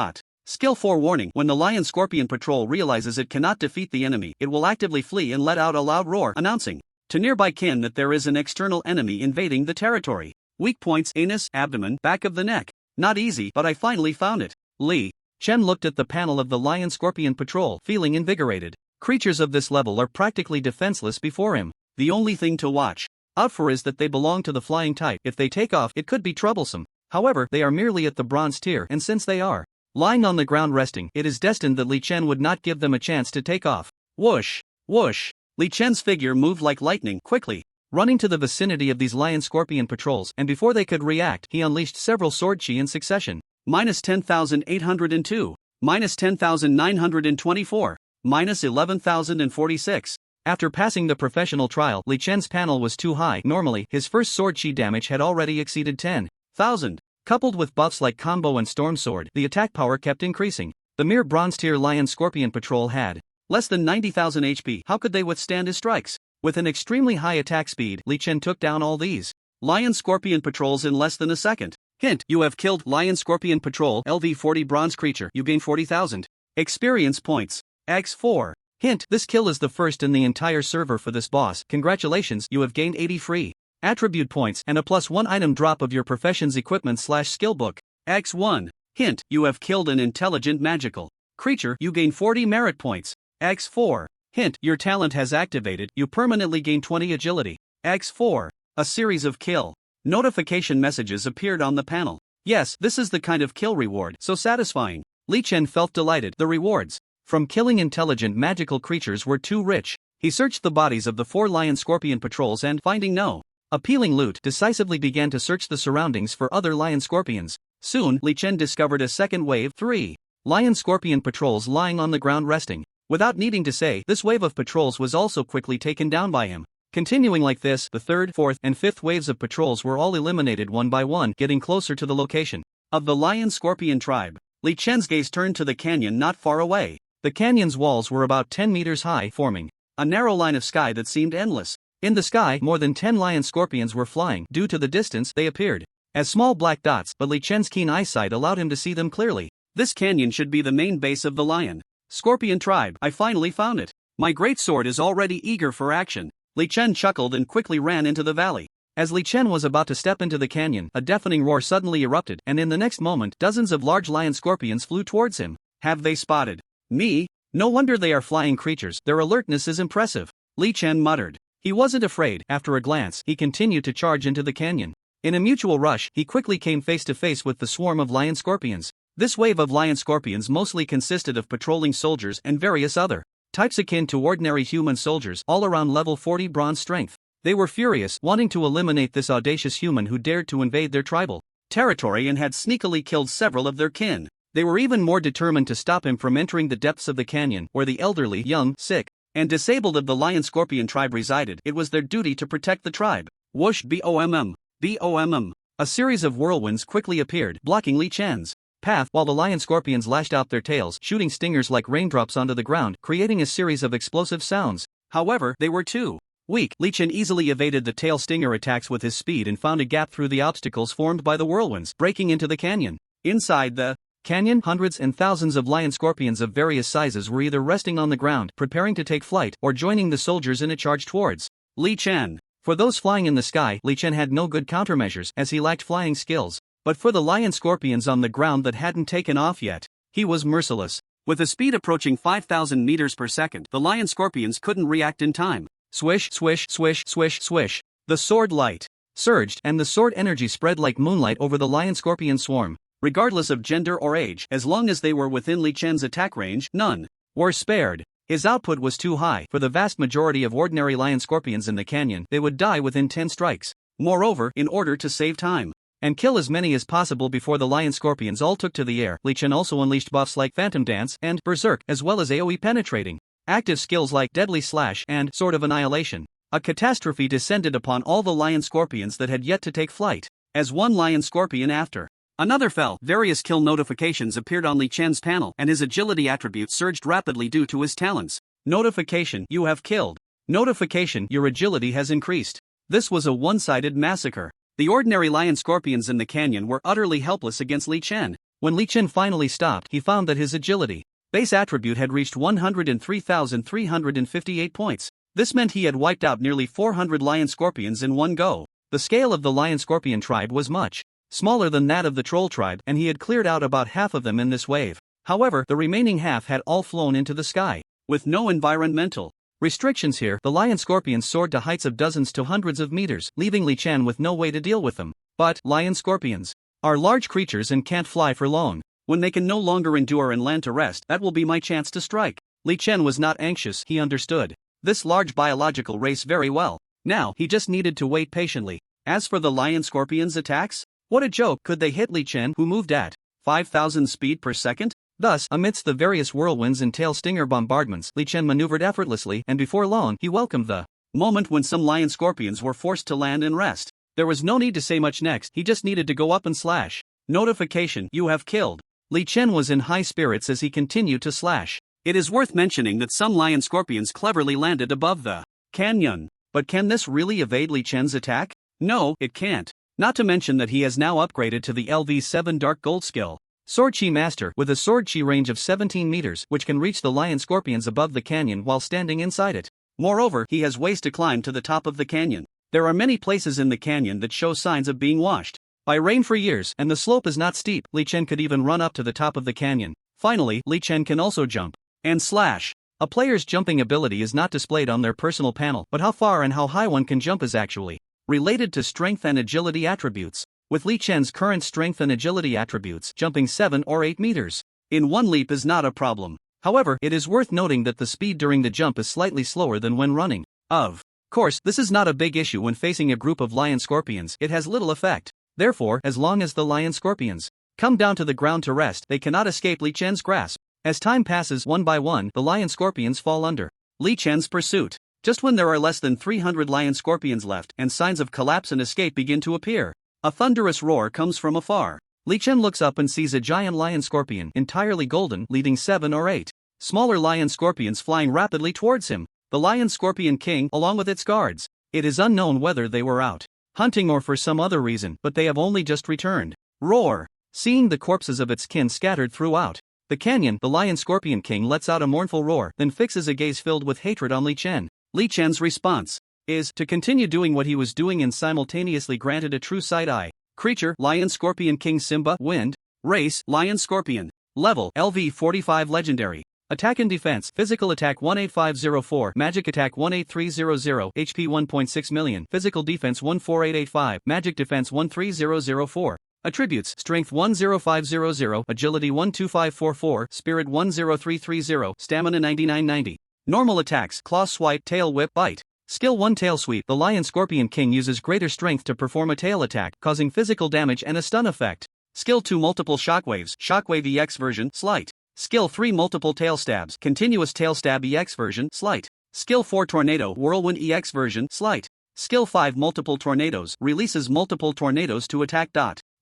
Skill 4 Warning. When the Lion Scorpion Patrol realizes it cannot defeat the enemy, it will actively flee and let out a loud roar, announcing to nearby kin that there is an external enemy invading the territory. Weak points: anus, abdomen, back of the neck. Not easy, but I finally found it. Li Chen looked at the panel of the Lion Scorpion Patrol, feeling invigorated. Creatures of this level are practically defenseless before him. The only thing to watch out for is that they belong to the flying type. If they take off, it could be troublesome. However, they are merely at the bronze tier, and since they are lying on the ground resting, it is destined that Li Chen would not give them a chance to take off. Whoosh! Whoosh! Li Chen's figure moved like lightning, quickly running to the vicinity of these Lion Scorpion Patrols, and before they could react, he unleashed several sword chi in succession. Minus 10,802. Minus 10,924. Minus 11,046. After passing the professional trial, Li Chen's panel was too high. Normally, his first sword chi damage had already exceeded 10,000. Coupled with buffs like Combo and Storm Sword, the attack power kept increasing. The mere bronze tier Lion Scorpion Patrol had less than 90,000 HP. How could they withstand his strikes? With an extremely high attack speed, Li Chen took down all these Lion Scorpion Patrols in less than a second. Hint: you have killed Lion Scorpion Patrol LV 40 Bronze Creature. You gain 40,000 experience points. X4. Hint: this kill is the first in the entire server for this boss. Congratulations, you have gained 80 free attribute points and a +1 item drop of your profession's equipment/skill book. X1. Hint: you have killed an intelligent magical creature. You gain 40 merit points. X4. Hint: your talent has activated. You permanently gain 20 agility. X4. A series of kill notification messages appeared on the panel. Yes, this is the kind of kill reward, so satisfying. Li Chen felt delighted. The rewards from killing intelligent magical creatures were too rich. He searched the bodies of the 4 Lion Scorpion Patrols and, finding no appealing loot, decisively began to search the surroundings for other Lion Scorpions. Soon, Li Chen discovered a second wave, 3 Lion Scorpion Patrols lying on the ground resting. Without needing to say, this wave of patrols was also quickly taken down by him. Continuing like this, the 3rd, 4th, and 5th waves of patrols were all eliminated one by one, getting closer to the location of the Lion Scorpion tribe. Li Chen's gaze turned to the canyon not far away. The canyon's walls were about 10 meters high, forming a narrow line of sky that seemed endless. In the sky, more than 10 lion scorpions were flying. Due to the distance, they appeared as small black dots, but Li Chen's keen eyesight allowed him to see them clearly. This canyon should be the main base of the Lion Scorpion tribe. I finally found it. My great sword is already eager for action. Li Chen chuckled and quickly ran into the valley. As Li Chen was about to step into the canyon, a deafening roar suddenly erupted, and in the next moment, dozens of large lion scorpions flew towards him. Have they spotted me? No wonder they are flying creatures. Their alertness is impressive. Li Chen muttered. He wasn't afraid. After a glance, he continued to charge into the canyon. In a mutual rush, he quickly came face to face with the swarm of lion scorpions. This wave of lion scorpions mostly consisted of patrolling soldiers and various other types akin to ordinary human soldiers, all around level 40 bronze strength. They were furious, wanting to eliminate this audacious human who dared to invade their tribal territory and had sneakily killed several of their kin. They were even more determined to stop him from entering the depths of the canyon, where the elderly, young, sick, and disabled of the lion-scorpion tribe resided. It was their duty to protect the tribe. Whoosh, bomm, bomm. A series of whirlwinds quickly appeared, blocking Li Chen's path, while the lion-scorpions lashed out their tails, shooting stingers like raindrops onto the ground, creating a series of explosive sounds. However, they were too weak. Li Chen easily evaded the tail stinger attacks with his speed and found a gap through the obstacles formed by the whirlwinds, breaking into the canyon. Inside the canyon, hundreds and thousands of lion scorpions of various sizes were either resting on the ground, preparing to take flight, or joining the soldiers in a charge towards Li Chen. For those flying in the sky, Li Chen had no good countermeasures, as he lacked flying skills. But for the lion scorpions on the ground that hadn't taken off yet, he was merciless. With a speed approaching 5,000 meters per second, the lion scorpions couldn't react in time. Swish, swish, swish, swish, swish. The sword light surged, and the sword energy spread like moonlight over the lion scorpion swarm. Regardless of gender or age, as long as they were within Li Chen's attack range, none were spared. His output was too high. For the vast majority of ordinary lion scorpions in the canyon, they would die within 10 strikes. Moreover, in order to save time and kill as many as possible before the lion scorpions all took to the air, Li Chen also unleashed buffs like Phantom Dance and Berserk, as well as AoE penetrating active skills like Deadly Slash and Sword of Annihilation. A catastrophe descended upon all the lion scorpions that had yet to take flight. As one lion scorpion after another fell, various kill notifications appeared on Li Chen's panel, and his agility attribute surged rapidly due to his talents. Notification: you have killed. Notification: your agility has increased. This was a one-sided massacre. The ordinary lion scorpions in the canyon were utterly helpless against Li Chen. When Li Chen finally stopped, he found that his agility base attribute had reached 103,358 points. This meant he had wiped out nearly 400 lion scorpions in one go. The scale of the lion scorpion tribe was much smaller than that of the troll tribe, and he had cleared out about half of them in this wave. However, the remaining half had all flown into the sky. With no environmental restrictions here, the lion scorpions soared to heights of dozens to hundreds of meters, leaving Li Chen with no way to deal with them. But lion scorpions are large creatures and can't fly for long. When they can no longer endure and land to rest, that will be my chance to strike. Li Chen was not anxious. He understood this large biological race very well. Now, he just needed to wait patiently. As for the lion scorpions' attacks, what a joke! Could they hit Li Chen, who moved at 5,000 speed per second? Thus, amidst the various whirlwinds and tail stinger bombardments, Li Chen maneuvered effortlessly, and before long, he welcomed the moment when some lion scorpions were forced to land and rest. There was no need to say much next. He just needed to go up and slash. Notification: you have killed. Li Chen was in high spirits as he continued to slash. It is worth mentioning that some lion scorpions cleverly landed above the canyon. But can this really evade Li Chen's attack? No, it can't. Not to mention that he has now upgraded to the LV7 Dark Gold skill, Sword Chi Master, with a sword chi range of 17 meters, which can reach the lion scorpions above the canyon while standing inside it. Moreover, he has ways to climb to the top of the canyon. There are many places in the canyon that show signs of being washed by rain for years, and the slope is not steep. Li Chen could even run up to the top of the canyon. Finally, Li Chen can also jump and slash. A player's jumping ability is not displayed on their personal panel, but how far and how high one can jump is actually related to strength and agility attributes. With Li Chen's current strength and agility attributes, jumping 7 or 8 meters in one leap is not a problem. However, it is worth noting that the speed during the jump is slightly slower than when running. Of course, this is not a big issue when facing a group of lion scorpions. It has little effect. Therefore, as long as the lion scorpions come down to the ground to rest, they cannot escape Li Chen's grasp. As time passes, one by one, the lion scorpions fall under Li Chen's pursuit. Just when there are less than 300 lion scorpions left, and signs of collapse and escape begin to appear, a thunderous roar comes from afar. Li Chen looks up and sees a giant lion scorpion, entirely golden, leading 7 or 8 smaller lion scorpions flying rapidly towards him. The lion scorpion king, along with its guards. It is unknown whether they were out hunting or for some other reason, but they have only just returned. Roar! Seeing the corpses of its kin scattered throughout the canyon, the lion scorpion king lets out a mournful roar, then fixes a gaze filled with hatred on Li Chen. Li Chen's response is to continue doing what he was doing and simultaneously granted a true side-eye. Creature: Lion Scorpion King Simba. Wind: Race: Lion Scorpion. Level: LV45 Legendary. Attack and Defense: Physical Attack 18504, Magic Attack 18300, HP 1.6 million, Physical Defense 14885, Magic Defense 13004. Attributes: Strength 10500, Agility 12544, Spirit 10330, Stamina 9990. Normal attacks: Claw Swipe, Tail Whip, Bite. Skill 1 Tail Sweep. The Lion Scorpion King uses greater strength to perform a tail attack, causing physical damage and a stun effect. Skill 2 Multiple Shockwaves. Shockwave EX version, Slight. Skill 3 Multiple Tail Stabs. Continuous Tail Stab EX version, Slight. Skill 4 Tornado. Whirlwind EX version, Slight. Skill 5 Multiple Tornadoes. Releases multiple tornadoes to attack.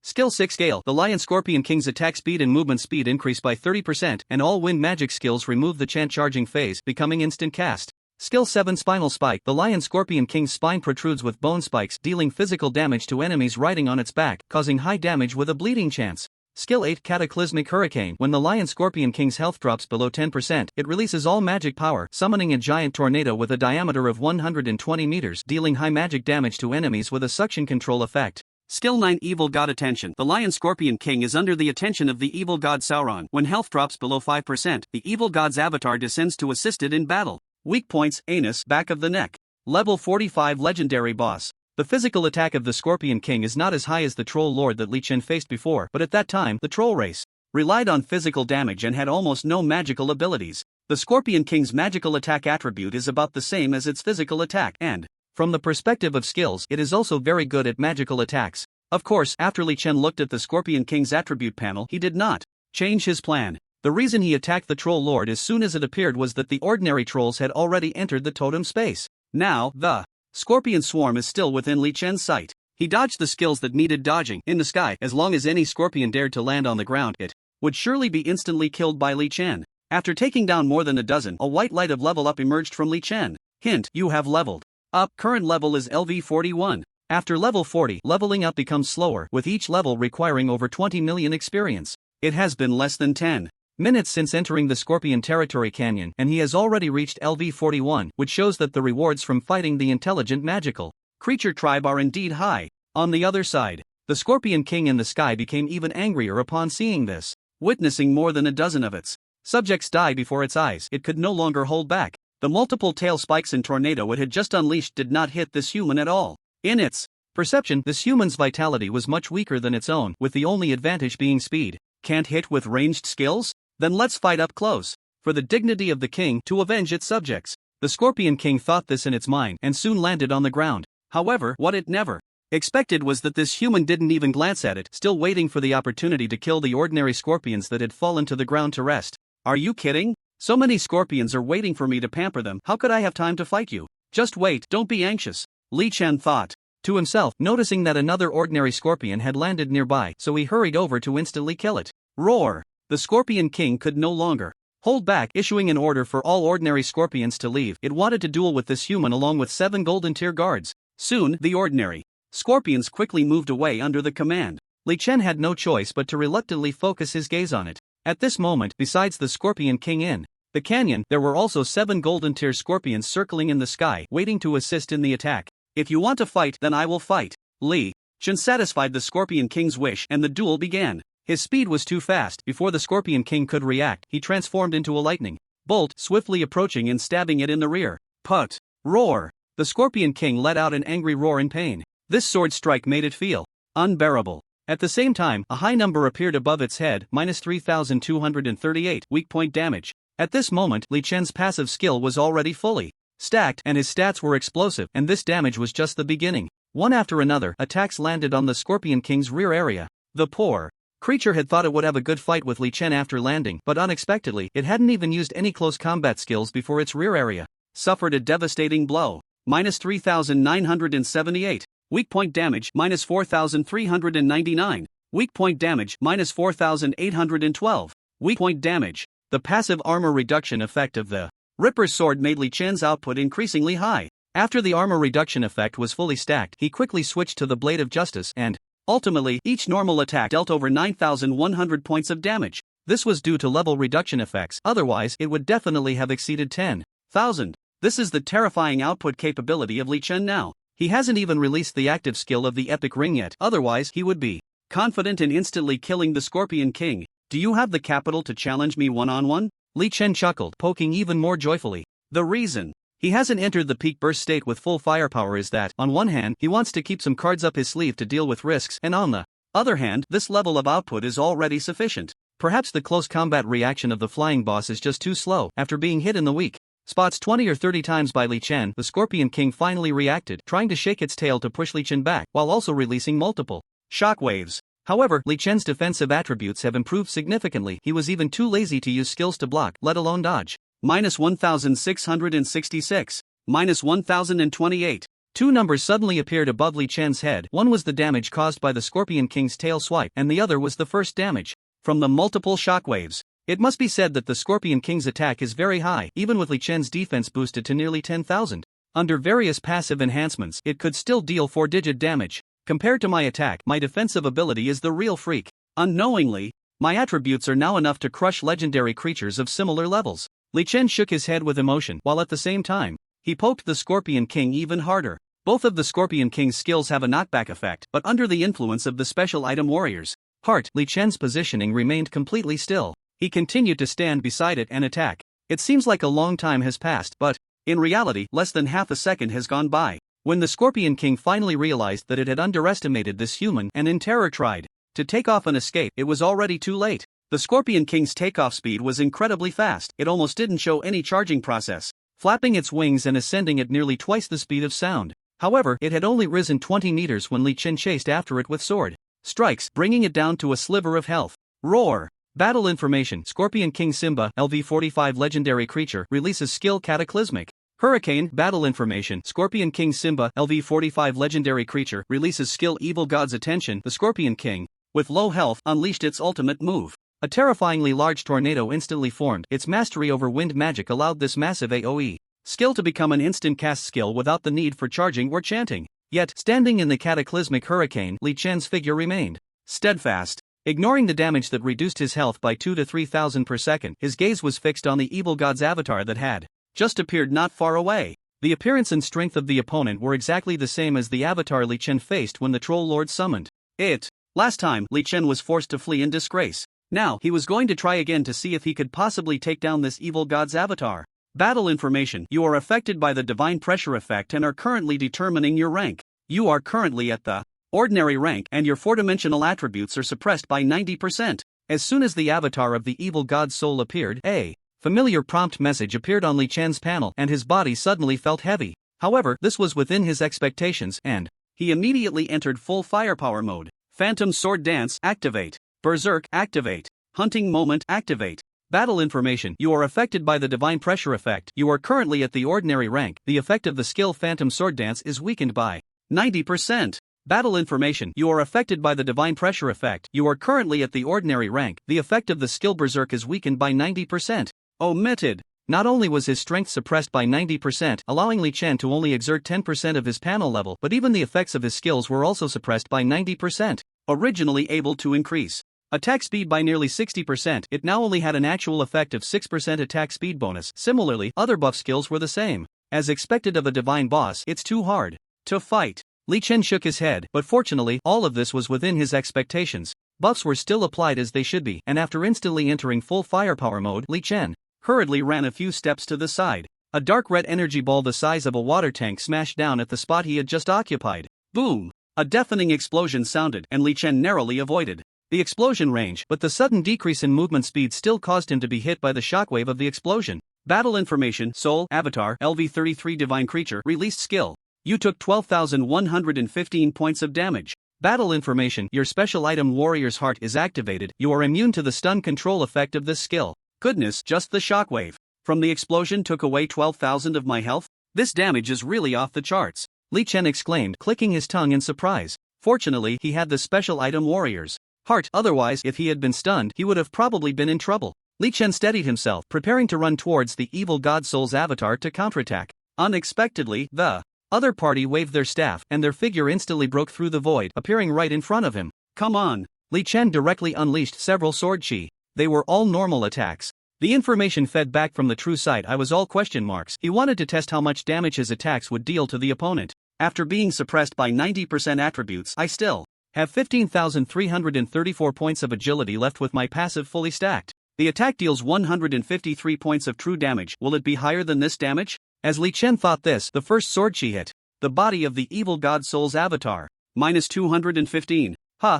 Skill 6 Gale. The Lion Scorpion King's attack speed and movement speed increase by 30%, and all wind magic skills remove the chant charging phase, becoming instant cast. Skill 7 Spinal Spike. The Lion Scorpion King's spine protrudes with bone spikes, dealing physical damage to enemies riding on its back, causing high damage with a bleeding chance. Skill 8 Cataclysmic Hurricane. When the Lion Scorpion King's health drops below 10%, it releases all magic power, summoning a giant tornado with a diameter of 120 meters, dealing high magic damage to enemies with a suction control effect. Skill 9 Evil God Attention. The Lion Scorpion King is under the attention of the evil god Sauron. When health drops below 5%, the evil god's avatar descends to assist it in battle. Weak points: anus, back of the neck. Level 45 Legendary Boss. The physical attack of the Scorpion King is not as high as the Troll Lord that Li Chen faced before, but at that time, the Troll race relied on physical damage and had almost no magical abilities. The Scorpion King's magical attack attribute is about the same as its physical attack, and from the perspective of skills, it is also very good at magical attacks. Of course, after Li Chen looked at the Scorpion King's attribute panel, he did not change his plan. The reason he attacked the Troll Lord as soon as it appeared was that the ordinary trolls had already entered the totem space. Now, the Scorpion Swarm is still within Li Chen's sight. He dodged the skills that needed dodging. In the sky, as long as any scorpion dared to land on the ground, it would surely be instantly killed by Li Chen. After taking down more than a dozen, a white light of level up emerged from Li Chen. Hint: you have leveled up. Current level is LV41. After level 40, leveling up becomes slower, with each level requiring over 20 million experience. It has been less than 10 minutes since entering the Scorpion Territory Canyon, and he has already reached LV41, which shows that the rewards from fighting the intelligent magical creature tribe are indeed high. On the other side, the Scorpion King in the sky became even angrier upon seeing this. Witnessing more than a dozen of its subjects die before its eyes, it could no longer hold back. The multiple tail spikes and tornado it had just unleashed did not hit this human at all. In its perception, this human's vitality was much weaker than its own, with the only advantage being speed. Can't hit with ranged skills? Then let's fight up close. For the dignity of the king, to avenge its subjects. The Scorpion King thought this in its mind, and soon landed on the ground. However, what it never expected was that this human didn't even glance at it, still waiting for the opportunity to kill the ordinary scorpions that had fallen to the ground to rest. Are you kidding? So many scorpions are waiting for me to pamper them. How could I have time to fight you? Just wait, don't be anxious. Li Chen thought to himself, noticing that another ordinary scorpion had landed nearby, so he hurried over to instantly kill it. Roar! The Scorpion King could no longer hold back, issuing an order for all ordinary scorpions to leave. It wanted to duel with this human along with 7 golden tier guards. Soon, the ordinary scorpions quickly moved away under the command. Li Chen had no choice but to reluctantly focus his gaze on it. At this moment, besides the Scorpion King in the canyon, there were also 7 golden tier scorpions circling in the sky, waiting to assist in the attack. If you want to fight, then I will fight. Li Chen satisfied the Scorpion King's wish, and the duel began. His speed was too fast. Before the Scorpion King could react, he transformed into a lightning bolt, swiftly approaching and stabbing it in the rear. Put! Roar! The Scorpion King let out an angry roar in pain. This sword strike made it feel unbearable. At the same time, a high number appeared above its head, -3,238 weak point damage. At this moment, Li Chen's passive skill was already fully stacked, and his stats were explosive, and this damage was just the beginning. One after another, attacks landed on the Scorpion King's rear area. The poor creature had thought it would have a good fight with Li Chen after landing, but unexpectedly, it hadn't even used any close combat skills before its rear area suffered a devastating blow. -3,978. Weak point damage, -4,399. Weak point damage, -4,812. Weak point damage. The passive armor reduction effect of the Ripper's sword made Li Chen's output increasingly high. After the armor reduction effect was fully stacked, he quickly switched to the Blade of Justice and, ultimately, each normal attack dealt over 9,100 points of damage. This was due to level reduction effects, otherwise it would definitely have exceeded 10,000. This is the terrifying output capability of Li Chen now. He hasn't even released the active skill of the Epic Ring yet, otherwise he would be confident in instantly killing the Scorpion King. Do you have the capital to challenge me one-on-one? Li Chen chuckled, poking even more joyfully. The reason he hasn't entered the peak burst state with full firepower is that, on one hand, he wants to keep some cards up his sleeve to deal with risks, and on the other hand, this level of output is already sufficient. Perhaps the close combat reaction of the flying boss is just too slow after being hit in the weak Spots 20 or 30 times by Li Chen, the Scorpion King finally reacted, trying to shake its tail to push Li Chen back, while also releasing multiple shockwaves. However, Li Chen's defensive attributes have improved significantly. He was even too lazy to use skills to block, let alone dodge. -1666. -1028. Two numbers suddenly appeared above Li Chen's head. One was the damage caused by the Scorpion King's tail swipe, and the other was the first damage from the multiple shockwaves. It must be said that the Scorpion King's attack is very high, even with Li Chen's defense boosted to nearly 10,000. Under various passive enhancements, it could still deal 4-digit damage. Compared to my attack, my defensive ability is the real freak. Unknowingly, my attributes are now enough to crush legendary creatures of similar levels. Li Chen shook his head with emotion, while at the same time, he poked the Scorpion King even harder. Both of the Scorpion King's skills have a knockback effect, but under the influence of the special item warrior's heart, Li Chen's positioning remained completely still. He continued to stand beside it and attack. It seems like a long time has passed, but, in reality, less than half a second has gone by. When the Scorpion King finally realized that it had underestimated this human and in terror tried to take off and escape, it was already too late. The Scorpion King's takeoff speed was incredibly fast. It almost didn't show any charging process, flapping its wings and ascending at nearly twice the speed of sound. However, it had only risen 20 meters when Li Chen chased after it with sword strikes, bringing it down to a sliver of health. Roar! Battle information: Scorpion King Simba, LV45 legendary creature, releases skill Cataclysmic Hurricane. Battle information: Scorpion King Simba, LV45 legendary creature, releases skill Evil God's Attention. The Scorpion King, with low health, unleashed its ultimate move. A terrifyingly large tornado instantly formed. Its mastery over wind magic allowed this massive AoE skill to become an instant cast skill without the need for charging or chanting. Yet, standing in the Cataclysmic Hurricane, Li Chen's figure remained steadfast. Ignoring the damage that reduced his health by 2 to 3,000 per second, his gaze was fixed on the evil god's avatar that had just appeared not far away. The appearance and strength of the opponent were exactly the same as the avatar Li Chen faced when the Troll Lord summoned it. Last time, Li Chen was forced to flee in disgrace. Now, he was going to try again to see if he could possibly take down this evil god's avatar. Battle information: you are affected by the divine pressure effect and are currently determining your rank. You are currently at the ordinary rank, and your 4-dimensional attributes are suppressed by 90%. As soon as the avatar of the evil god's soul appeared, a familiar prompt message appeared on Li Chen's panel, and his body suddenly felt heavy. However, this was within his expectations, and he immediately entered full firepower mode. Phantom Sword Dance activate. Berserk activate. Hunting Moment activate. Battle information: you are affected by the divine pressure effect. You are currently at the ordinary rank. The effect of the skill Phantom Sword Dance is weakened by 90%. Battle information: you are affected by the divine pressure effect. You are currently at the ordinary rank. The effect of the skill Berserk is weakened by 90%. Omitted. Not only was his strength suppressed by 90%, allowing Li Chen to only exert 10% of his panel level, but even the effects of his skills were also suppressed by 90%. Originally able to increase attack speed by nearly 60%, it now only had an actual effect of 6% attack speed bonus. Similarly, other buff skills were the same. As expected of a divine boss, it's too hard to fight. Li Chen shook his head, but fortunately, all of this was within his expectations. Buffs were still applied as they should be, and after instantly entering full firepower mode, Li Chen hurriedly ran a few steps to the side. A dark red energy ball the size of a water tank smashed down at the spot he had just occupied. Boom! A deafening explosion sounded, and Li Chen narrowly avoided the explosion range, but the sudden decrease in movement speed still caused him to be hit by the shockwave of the explosion. Battle information: Soul Avatar LV33 Divine Creature released skill. You took 12,115 points of damage. Battle information: your special item Warrior's Heart is activated. You are immune to the stun control effect of this skill. Goodness, just the shockwave from the explosion took away 12,000 of my health? This damage is really off the charts, Li Chen exclaimed, clicking his tongue in surprise. Fortunately, he had the special item Warrior's Heart, otherwise, if he had been stunned, he would have probably been in trouble. Li Chen steadied himself, preparing to run towards the evil god soul's avatar to counterattack. Unexpectedly, the other party waved their staff, and their figure instantly broke through the void, appearing right in front of him. Come on! Li Chen directly unleashed several sword chi. They were all normal attacks. The information fed back from the true sight I was all question marks. He wanted to test how much damage his attacks would deal to the opponent. After being suppressed by 90% attributes, I still have 15,334 points of agility left with my passive fully stacked. The attack deals 153 points of true damage. Will it be higher than this damage? As Li Chen thought this, the first sword chi hit the body of the evil god soul's avatar. Minus 215.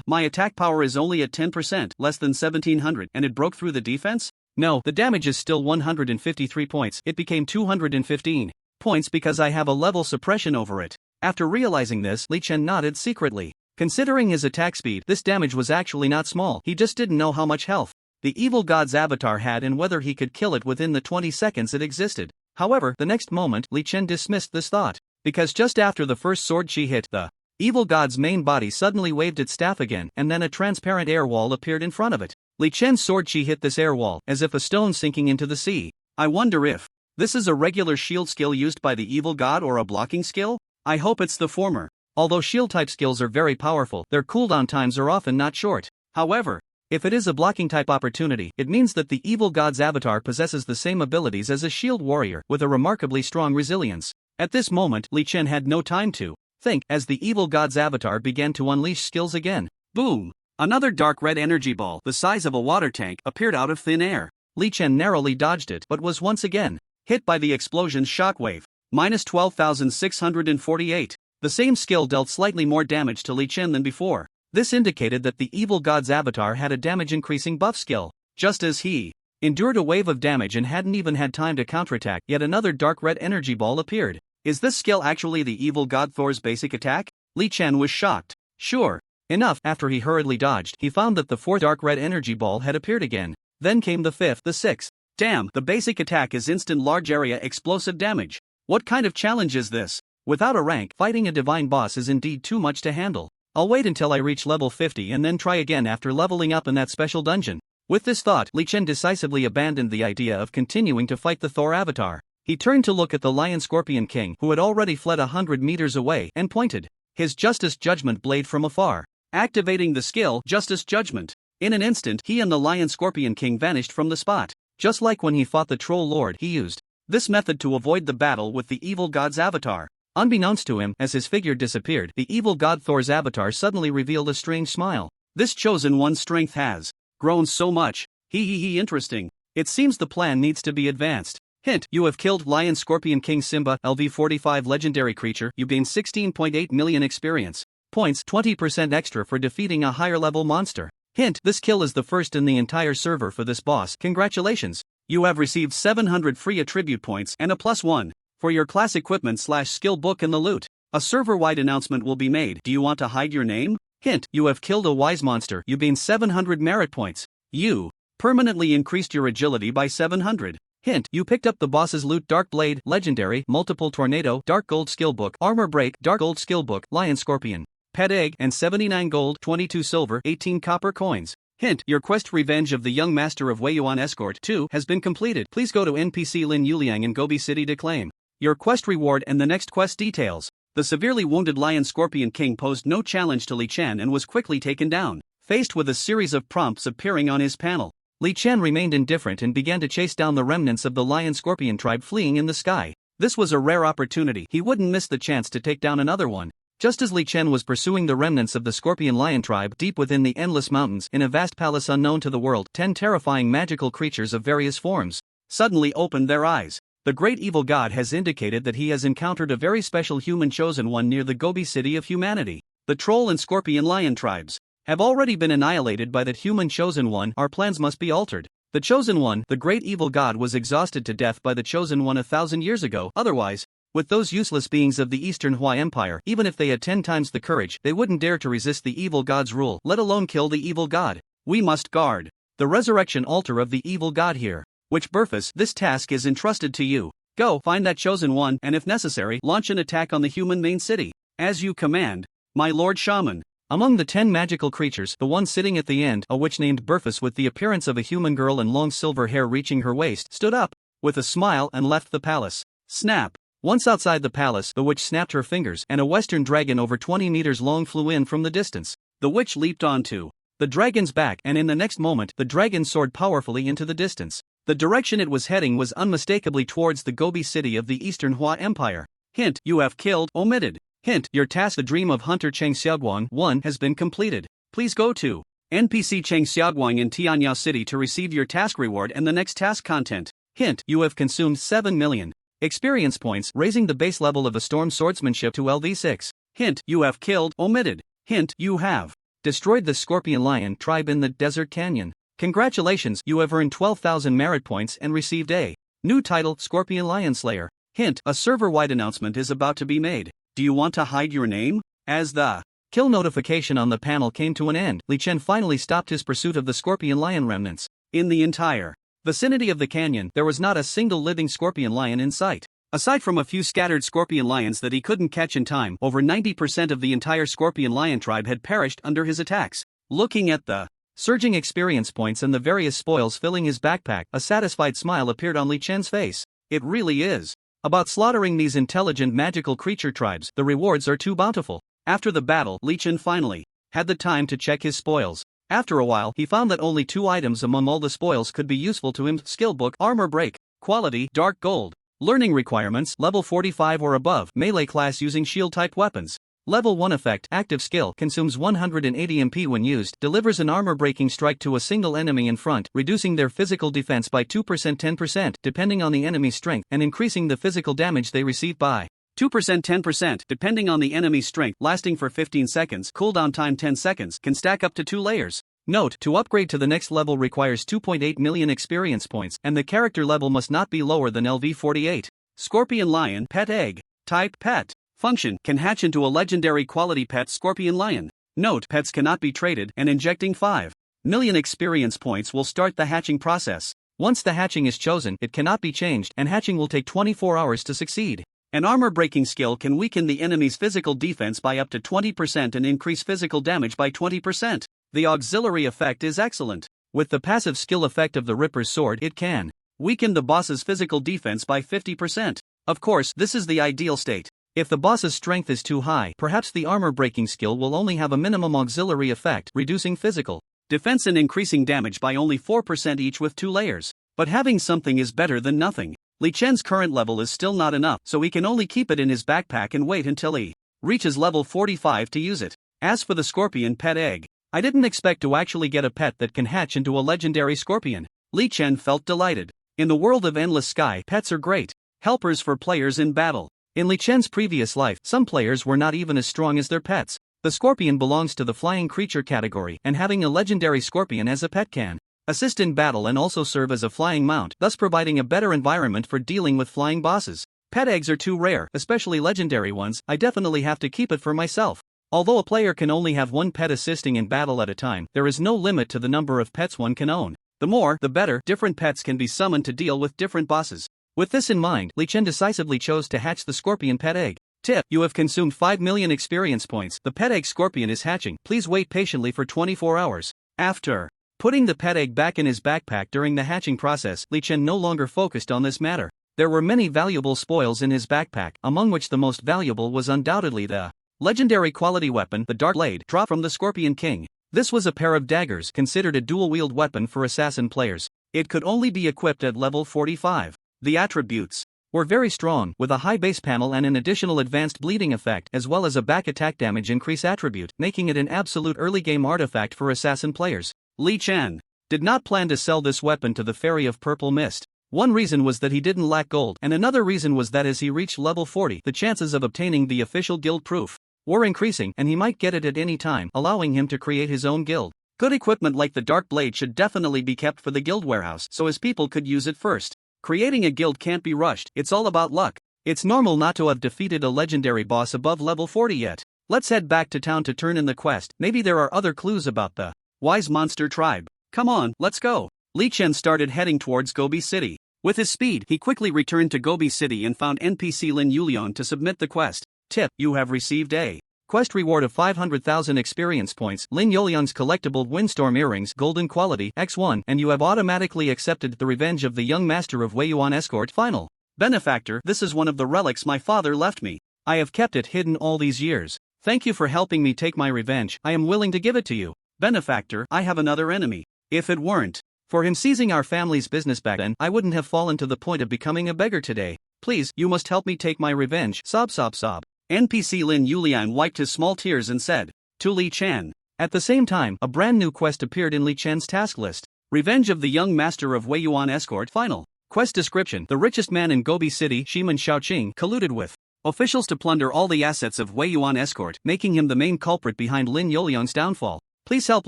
My attack power is only at 10%, less than 1700, and it broke through the defense? No, the damage is still 153 points. It became 215 points because I have a level suppression over it. After realizing this, Li Chen nodded secretly. Considering his attack speed, this damage was actually not small. He just didn't know how much health the evil god's avatar had and whether he could kill it within the 20 seconds it existed. However, the next moment, Li Chen dismissed this thought, because just after the first sword she hit, the evil god's main body suddenly waved its staff again, and then a transparent air wall appeared in front of it. Li Chen's sword she hit this air wall, as if a stone sinking into the sea. I wonder if this is a regular shield skill used by the evil god or a blocking skill? I hope it's the former. Although shield-type skills are very powerful, their cooldown times are often not short. However, if it is a blocking-type opportunity, it means that the evil god's avatar possesses the same abilities as a shield warrior, with a remarkably strong resilience. At this moment, Li Chen had no time to think, as the evil god's avatar began to unleash skills again. Boom! Another dark red energy ball, the size of a water tank, appeared out of thin air. Li Chen narrowly dodged it, but was once again hit by the explosion's shockwave. Minus 12,648. The same skill dealt slightly more damage to Li Chen than before. This indicated that the evil god's avatar had a damage-increasing buff skill. Just as he endured a wave of damage and hadn't even had time to counterattack, yet another dark red energy ball appeared. Is this skill actually the evil god Thor's basic attack? Li Chen was shocked. Sure enough, after he hurriedly dodged, he found that the fourth dark red energy ball had appeared again. Then came the fifth, the sixth. Damn, the basic attack is instant large area explosive damage. What kind of challenge is this? Without a rank, fighting a divine boss is indeed too much to handle. I'll wait until I reach level 50 and then try again after leveling up in that special dungeon. With this thought, Li Chen decisively abandoned the idea of continuing to fight the Thor avatar. He turned to look at the Lion Scorpion King, who had already fled 100 meters away, and pointed his Justice Judgment blade from afar, activating the skill Justice Judgment. In an instant, he and the Lion Scorpion King vanished from the spot. Just like when he fought the Troll Lord, he used this method to avoid the battle with the evil god's avatar. Unbeknownst to him, as his figure disappeared, the evil god Thor's avatar suddenly revealed a strange smile. This chosen one's strength has grown so much. Interesting. It seems the plan needs to be advanced. Hint, you have killed Lion Scorpion King Simba, LV45 legendary creature. You gain 16.8 million experience points, 20% extra for defeating a higher level monster. Hint, this kill is the first in the entire server for this boss. Congratulations. You have received 700 free attribute points and a +1 for your class equipment/skill book in the loot. A server-wide announcement will be made. Do you want to hide your name? Hint, you have killed a wise monster. You gain 700 merit points. You permanently increased your agility by 700. Hint, you picked up the boss's loot: Dark Blade, Legendary, Multiple Tornado, Dark Gold Skill Book, Armor Break, Dark Gold Skill Book, Lion Scorpion, Pet Egg, and 79 gold, 22 silver, 18 copper coins. Hint, your quest Revenge of the Young Master of Weiyuan Escort 2 has been completed. Please go to NPC Lin Yuliang in Gobi City to claim your quest reward and the next quest details. The severely wounded Lion Scorpion King posed no challenge to Li Chen and was quickly taken down. Faced with a series of prompts appearing on his panel, Li Chen remained indifferent and began to chase down the remnants of the Lion Scorpion tribe fleeing in the sky. This was a rare opportunity. He wouldn't miss the chance to take down another one. Just as Li Chen was pursuing the remnants of the Scorpion Lion tribe deep within the endless mountains in a vast palace unknown to the world, 10 terrifying magical creatures of various forms suddenly opened their eyes. The great evil god has indicated that he has encountered a very special human chosen one near the Gobi City of humanity. The Troll and Scorpion Lion tribes have already been annihilated by that human chosen one. Our plans must be altered. The chosen one, the great evil god, was exhausted to death by the chosen one 1,000 years ago. Otherwise, with those useless beings of the Eastern Hua Empire, even if they had 10 times the courage, they wouldn't dare to resist the evil god's rule, let alone kill the evil god. We must guard the resurrection altar of the evil god here. Which Burfus, this task is entrusted to you. Go, find that chosen one, and if necessary, launch an attack on the human main city. As you command, my lord shaman. Among the 10 magical creatures, the one sitting at the end, a witch named Burfus with the appearance of a human girl and long silver hair reaching her waist, stood up with a smile and left the palace. Snap. Once outside the palace, the witch snapped her fingers, and a western dragon over 20 meters long flew in from the distance. The witch leaped onto the dragon's back, and in the next moment, the dragon soared powerfully into the distance. The direction it was heading was unmistakably towards the Gobi City of the Eastern Hua Empire. Hint, you have killed, omitted. Hint, your task, the Dream of Hunter Cheng Xiaoguang 1, has been completed. Please go to NPC Cheng Xiaoguang in Tianyao City to receive your task reward and the next task content. Hint, you have consumed 7 million experience points, raising the base level of a storm swordsmanship to LV6. Hint, you have killed, omitted. Hint, you have destroyed the Scorpion Lion tribe in the Desert Canyon. Congratulations, you have earned 12,000 merit points and received a new title, Scorpion Lion Slayer. Hint, a server-wide announcement is about to be made. Do you want to hide your name? As the kill notification on the panel came to an end, Li Chen finally stopped his pursuit of the Scorpion Lion remnants. In the entire vicinity of the canyon, there was not a single living Scorpion Lion in sight. Aside from a few scattered Scorpion Lions that he couldn't catch in time, over 90% of the entire Scorpion Lion tribe had perished under his attacks. Looking at the surging experience points and the various spoils filling his backpack, a satisfied smile appeared on Li Chen's face. It really is about slaughtering these intelligent magical creature tribes. The rewards are too bountiful. After the battle, Li Chen finally had the time to check his spoils. After a while, he found that only 2 items among all the spoils could be useful to him: skill book, armor break, quality, dark gold. Learning requirements, level 45 or above, melee class using shield-type weapons. Level 1 effect, active skill, consumes 180 MP when used, delivers an armor-breaking strike to a single enemy in front, reducing their physical defense by 2% 10% depending on the enemy's strength, and increasing the physical damage they receive by 2% 10% depending on the enemy's strength, lasting for 15 seconds, cooldown time 10 seconds, can stack up to 2 layers. Note, to upgrade to the next level requires 2.8 million experience points, and the character level must not be lower than LV 48. Scorpion Lion, Pet Egg. Type, Pet. Function, can hatch into a legendary quality pet Scorpion Lion. Note, pets cannot be traded, and injecting 5 million experience points will start the hatching process. Once the hatching is chosen, it cannot be changed, and hatching will take 24 hours to succeed. An armor-breaking skill can weaken the enemy's physical defense by up to 20% and increase physical damage by 20%. The auxiliary effect is excellent. With the passive skill effect of the Ripper's Sword, it can weaken the boss's physical defense by 50%. Of course, this is the ideal state. If the boss's strength is too high, perhaps the armor-breaking skill will only have a minimum auxiliary effect, reducing physical defense and increasing damage by only 4% each with 2 layers. But having something is better than nothing. Li Chen's current level is still not enough, so he can only keep it in his backpack and wait until he reaches level 45 to use it. As for the Scorpion Pet Egg, I didn't expect to actually get a pet that can hatch into a legendary scorpion. Li Chen felt delighted. In the world of Endless Sky, pets are great helpers for players in battle. In Li Chen's previous life, some players were not even as strong as their pets. The scorpion belongs to the flying creature category, and having a legendary scorpion as a pet can assist in battle and also serve as a flying mount, thus providing a better environment for dealing with flying bosses. Pet eggs are too rare, especially legendary ones. I definitely have to keep it for myself. Although a player can only have 1 pet assisting in battle at a time, there is no limit to the number of pets one can own. The more, the better. Different pets can be summoned to deal with different bosses. With this in mind, Li Chen decisively chose to hatch the Scorpion Pet Egg. Tip: you have consumed 5 million experience points. The pet egg scorpion is hatching. Please wait patiently for 24 hours. After putting the pet egg back in his backpack during the hatching process, Li Chen no longer focused on this matter. There were many valuable spoils in his backpack, among which the most valuable was undoubtedly the legendary quality weapon, the Dark Blade, dropped from the Scorpion King. This was a pair of daggers, considered a dual-wield weapon for assassin players. It could only be equipped at level 45. The attributes were very strong, with a high base panel and an additional advanced bleeding effect, as well as a back attack damage increase attribute, making it an absolute early-game artifact for assassin players. Li Chen did not plan to sell this weapon to the Fairy of Purple Mist. One reason was that he didn't lack gold, and another reason was that as he reached level 40, the chances of obtaining the official guild proof were increasing, and he might get it at any time, allowing him to create his own guild. Good equipment like the Dark Blade should definitely be kept for the guild warehouse, so as people could use it first. Creating a guild can't be rushed, it's all about luck. It's normal not to have defeated a legendary boss above level 40 yet. Let's head back to town to turn in the quest. Maybe there are other clues about the Wise Monster tribe. Come on, let's go. Li Chen started heading towards Gobi City. With his speed, he quickly returned to Gobi City and found NPC Lin Yulian to submit the quest. Tip: you have received a quest reward of 500,000 experience points, Lin Yulian's collectible Windstorm Earrings, Golden Quality, X1, and you have automatically accepted the Revenge of the Young Master of Weiyuan Escort Final. Benefactor: this is one of the relics my father left me. I have kept it hidden all these years. Thank you for helping me take my revenge. I am willing to give it to you. Benefactor: I have another enemy. If it weren't for him seizing our family's business back then, I wouldn't have fallen to the point of becoming a beggar today. Please, you must help me take my revenge. Sob sob sob. NPC Lin Yulian wiped his small tears and said to Li Chen. At the same time, a brand new quest appeared in Li Chen's task list. Revenge of the Young Master of Weiyuan Escort Final. Quest description: the richest man in Gobi City, Shiman Shaoqing, colluded with officials to plunder all the assets of Weiyuan Escort, making him the main culprit behind Lin Yulian's downfall. Please help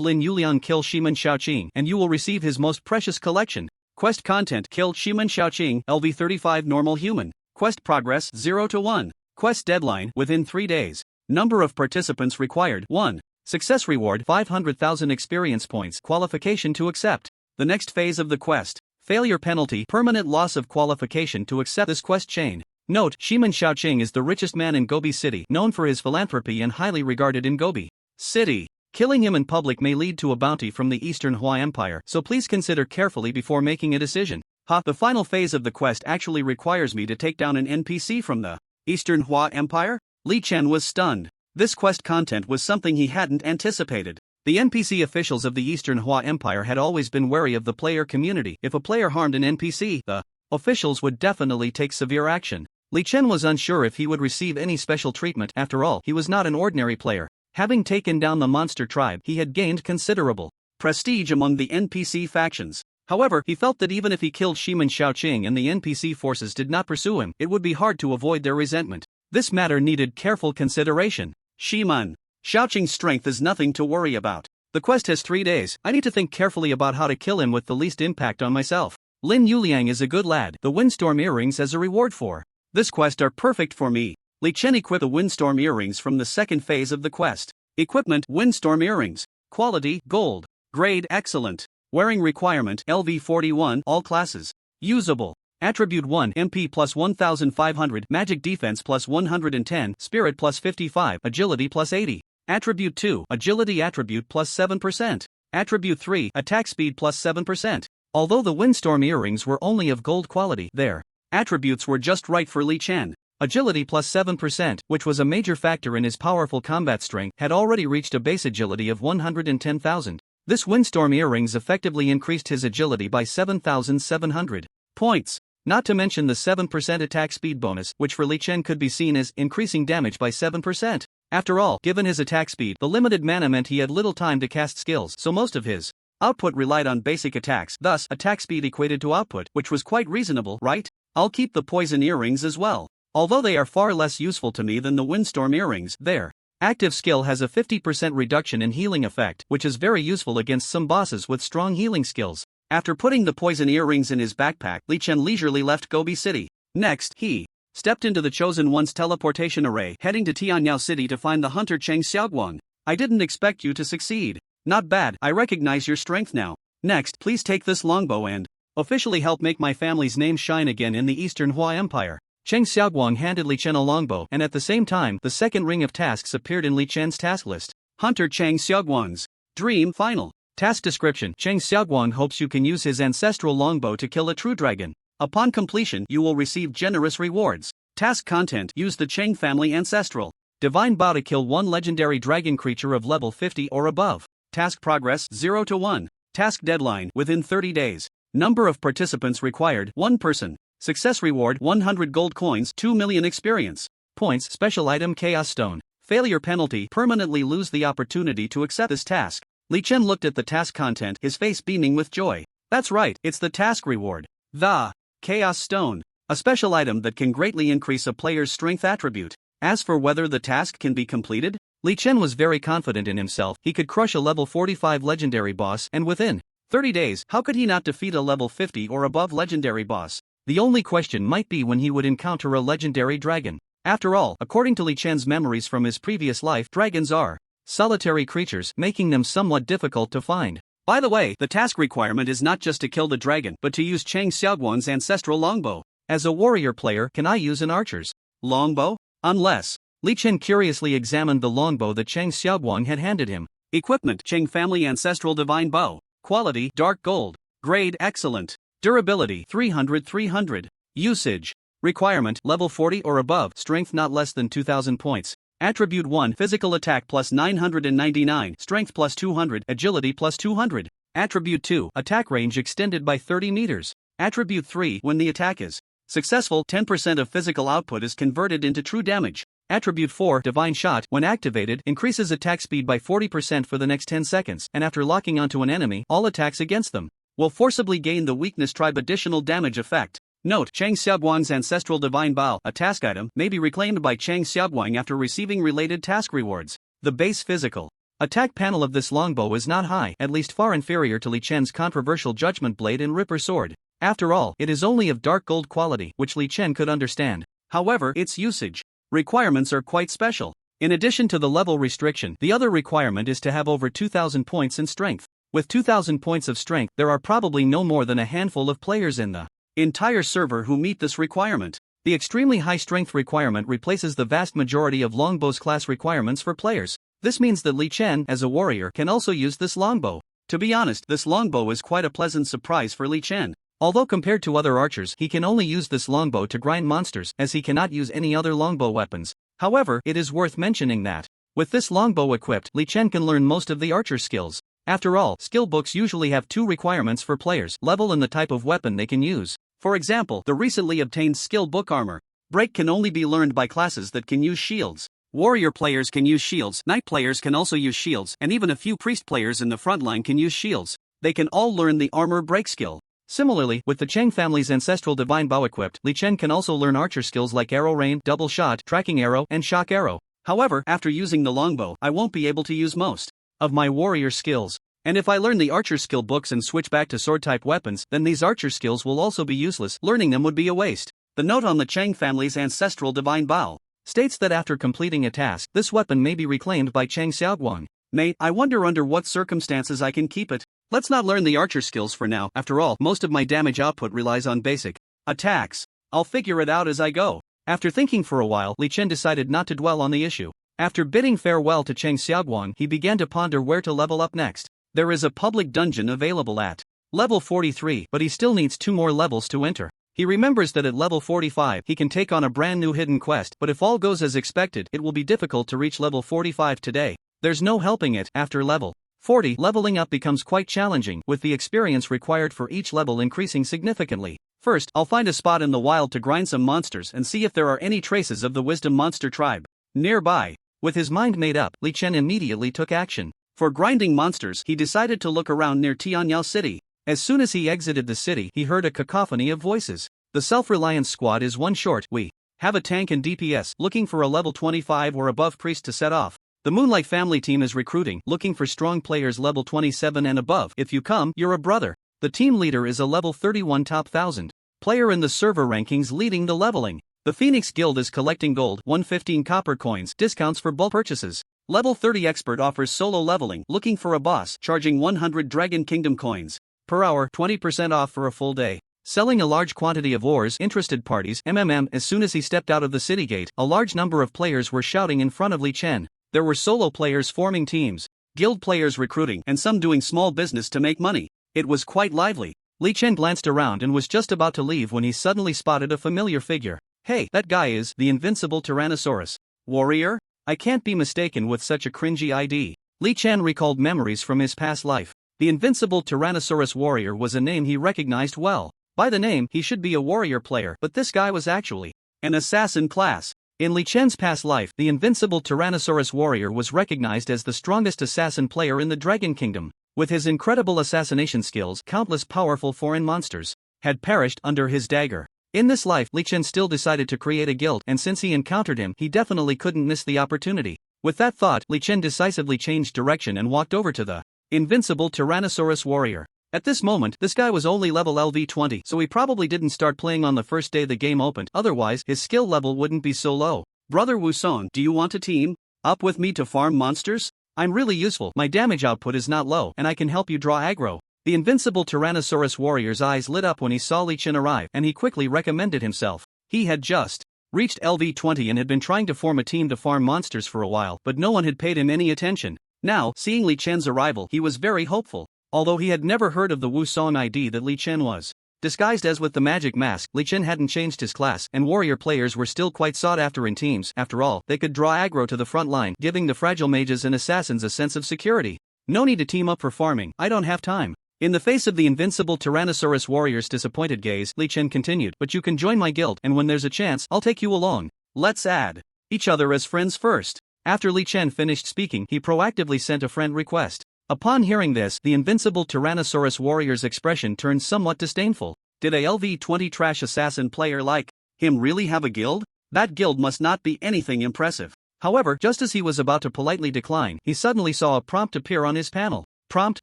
Lin Yuliang kill Shiman Xiaoqing and you will receive his most precious collection. Quest content: Kill Shiman Xiaoqing, LV35 normal human. Quest progress 0 to 1. Quest deadline within 3 days. Number of participants required 1. Success reward 500,000 experience points. Qualification to accept. The next phase of the quest. Failure penalty: permanent loss of qualification to accept this quest chain. Note: Shiman Xiaoqing is the richest man in Gobi City, known for his philanthropy and highly regarded in Gobi City. Killing him in public may lead to a bounty from the Eastern Hua Empire, so please consider carefully before making a decision. The final phase of the quest actually requires me to take down an NPC from the Eastern Hua Empire? Li Chen was stunned. This quest content was something he hadn't anticipated. The NPC officials of the Eastern Hua Empire had always been wary of the player community. If a player harmed an NPC, the officials would definitely take severe action. Li Chen was unsure if he would receive any special treatment. After all, he was not an ordinary player. Having taken down the monster tribe, he had gained considerable prestige among the NPC factions. However, he felt that even if he killed Shiman Xiaoqing and the NPC forces did not pursue him, it would be hard to avoid their resentment. This matter needed careful consideration. Shiman Xiaoqing's strength is nothing to worry about. The quest has 3 days. I need to think carefully about how to kill him with the least impact on myself. Lin Yuliang is a good lad. The Windstorm earrings as a reward for this quest are perfect for me. Li Chen equipped the Windstorm earrings from the second phase of the quest. Equipment: Windstorm earrings. Quality: gold. Grade: excellent. Wearing requirement: LV41 all classes. Usable. Attribute 1 MP plus 1500, Magic Defense plus 110, Spirit plus 55, Agility plus 80. Attribute 2 Agility attribute plus 7%. Attribute 3 Attack speed plus 7%. Although the Windstorm earrings were only of gold quality, their attributes were just right for Li Chen. Agility plus 7%, which was a major factor in his powerful combat strength, had already reached a base agility of 110,000. This Windstorm earrings effectively increased his agility by 7,700 points. Not to mention the 7% attack speed bonus, which for Li Chen could be seen as increasing damage by 7%. After all, given his attack speed, the limited mana meant he had little time to cast skills, so most of his output relied on basic attacks. Thus, attack speed equated to output, which was quite reasonable, right? I'll keep the poison earrings as well. Although they are far less useful to me than the Windstorm earrings, their active skill has a 50% reduction in healing effect, which is very useful against some bosses with strong healing skills. After putting the poison earrings in his backpack, Li Chen leisurely left Gobi City. Next, he stepped into the Chosen One's teleportation array, heading to Tianyao City to find the hunter Cheng Xiaoguang. I didn't expect you to succeed. Not bad, I recognize your strength now. Next, please take this longbow and officially help make my family's name shine again in the Eastern Hua Empire. Cheng Xiaoguang handed Li Chen a longbow, and at the same time, the second ring of tasks appeared in Li Chen's task list. Hunter Cheng Xiaoguang's dream final. Task description: Cheng Xiaoguang hopes you can use his ancestral longbow to kill a true dragon. Upon completion, you will receive generous rewards. Task content: use the Cheng family ancestral divine bow to kill one legendary dragon creature of level 50 or above. Task progress 0 to 1. Task deadline within 30 days. Number of participants required 1 person. Success reward 100 gold coins, 2 million experience points. Special item: Chaos Stone. Failure penalty: permanently lose the opportunity to accept this task. Li Chen looked at the task content, his face beaming with joy. That's right, it's the task reward. The Chaos Stone. A special item that can greatly increase a player's strength attribute. As for whether the task can be completed, Li Chen was very confident in himself. He could crush a level 45 legendary boss, and within 30 days, how could he not defeat a level 50 or above legendary boss? The only question might be when he would encounter a legendary dragon. After all, according to Li Chen's memories from his previous life, dragons are solitary creatures, making them somewhat difficult to find. By the way, the task requirement is not just to kill the dragon, but to use Cheng Xiaoguang's ancestral longbow. As a warrior player, can I use an archer's longbow? Unless. Li Chen curiously examined the longbow that Cheng Xiaoguang had handed him. Equipment: Cheng family ancestral divine bow. Quality: dark gold. Grade: excellent. Durability: 300. Usage requirement: level 40 or above, strength not less than 2000 points. Attribute 1 Physical attack plus 999, strength plus 200, agility plus 200. Attribute 2 Attack range extended by 30 meters. Attribute 3 When the attack is successful, 10% of physical output is converted into true damage. Attribute 4 Divine Shot. When activated, increases attack speed by 40% for the next 10 seconds, and after locking onto an enemy, all attacks against them will forcibly gain the Weakness Tribe additional damage effect. Note: Cheng Xiaoguang's ancestral divine bow, a task item, may be reclaimed by Cheng Xiaoguang after receiving related task rewards. The base physical Attack panel of this longbow is not high, at least far inferior to Li Chen's controversial judgment blade and Ripper sword. After all, it is only of dark gold quality, which Li Chen could understand. However, its usage requirements are quite special. In addition to the level restriction, the other requirement is to have over 2,000 points in strength. With 2,000 points of strength, there are probably no more than a handful of players in the entire server who meet this requirement. The extremely high strength requirement replaces the vast majority of longbow's class requirements for players. This means that Li Chen, as a warrior, can also use this longbow. To be honest, this longbow is quite a pleasant surprise for Li Chen. Although compared to other archers, he can only use this longbow to grind monsters, as he cannot use any other longbow weapons. However, it is worth mentioning that, with this longbow equipped, Li Chen can learn most of the archer skills. After all, skill books usually have two requirements for players: level and the type of weapon they can use. For example, the recently obtained skill book Armor Break can only be learned by classes that can use shields. Warrior players can use shields, knight players can also use shields, and even a few priest players in the front line can use shields. They can all learn the Armor Break skill. Similarly, with the Cheng family's ancestral divine bow equipped, Li Chen can also learn archer skills like arrow rain, double shot, tracking arrow, and shock arrow. However, after using the longbow, I won't be able to use most of my warrior skills. And if I learn the archer skill books and switch back to sword-type weapons, then these archer skills will also be useless. Learning them would be a waste. The note on the Cheng family's ancestral divine bow states that after completing a task, this weapon may be reclaimed by Cheng Xiaoguang. Mate, I wonder under what circumstances I can keep it. Let's not learn the archer skills for now. After all, most of my damage output relies on basic attacks. I'll figure it out as I go. After thinking for a while, Li Chen decided not to dwell on the issue. After bidding farewell to Cheng Xiaoguang, he began to ponder where to level up next. There is a public dungeon available at level 43, but he still needs 2 more levels to enter. He remembers that at level 45, he can take on a brand new hidden quest, but if all goes as expected, it will be difficult to reach level 45 today. There's no helping it. After level 40, leveling up becomes quite challenging, with the experience required for each level increasing significantly. First, I'll find a spot in the wild to grind some monsters and see if there are any traces of the Wisdom Monster tribe nearby. With his mind made up, Li Chen immediately took action. For grinding monsters, he decided to look around near Tianyao City. As soon as he exited the city, he heard a cacophony of voices. The Self-Reliance Squad is one short. We have a tank and DPS, looking for a level 25 or above priest to set off. The Moonlight Family team is recruiting, looking for strong players level 27 and above. If you come, you're a brother. The team leader is a level 31 top 1000 player in the server rankings leading the leveling. The Phoenix Guild is collecting gold, 115 copper coins, discounts for bulk purchases. Level 30 expert offers solo leveling, looking for a boss, charging 100 Dragon Kingdom coins per hour, 20% off for a full day. Selling a large quantity of ores, interested parties, MMM. As soon as he stepped out of the city gate, a large number of players were shouting in front of Li Chen. There were solo players forming teams, guild players recruiting, and some doing small business to make money. It was quite lively. Li Chen glanced around and was just about to leave when he suddenly spotted a familiar figure. Hey, that guy is the invincible Tyrannosaurus warrior? I can't be mistaken with such a cringy ID. Li Chen recalled memories from his past life. The invincible Tyrannosaurus warrior was a name he recognized well. By the name, he should be a warrior player, but this guy was actually an assassin class. In Li Chen's past life, the invincible Tyrannosaurus warrior was recognized as the strongest assassin player in the Dragon Kingdom. With his incredible assassination skills, countless powerful foreign monsters had perished under his dagger. In this life, Li Chen still decided to create a guild, and since he encountered him, he definitely couldn't miss the opportunity. With that thought, Li Chen decisively changed direction and walked over to the invincible Tyrannosaurus warrior. At this moment, this guy was only level LV20, so he probably didn't start playing on the first day the game opened, otherwise, his skill level wouldn't be so low. Brother Wusong, do you want to team up with me to farm monsters? I'm really useful, my damage output is not low, and I can help you draw aggro. The invincible Tyrannosaurus warrior's eyes lit up when he saw Li Chen arrive, and he quickly recommended himself. He had just reached LV20 and had been trying to form a team to farm monsters for a while, but no one had paid him any attention. Now, seeing Li Chen's arrival, he was very hopeful. Although he had never heard of the Wusong ID that Li Chen was disguised as with the magic mask, Li Chen hadn't changed his class, and warrior players were still quite sought after in teams. After all, they could draw aggro to the front line, giving the fragile mages and assassins a sense of security. No need to team up for farming, I don't have time. In the face of the invincible Tyrannosaurus warrior's disappointed gaze, Li Chen continued, but you can join my guild, and when there's a chance, I'll take you along. Let's add each other as friends first. After Li Chen finished speaking, he proactively sent a friend request. Upon hearing this, the invincible Tyrannosaurus warrior's expression turned somewhat disdainful. Did a LV20 trash assassin player like him really have a guild? That guild must not be anything impressive. However, just as he was about to politely decline, he suddenly saw a prompt appear on his panel. Prompt: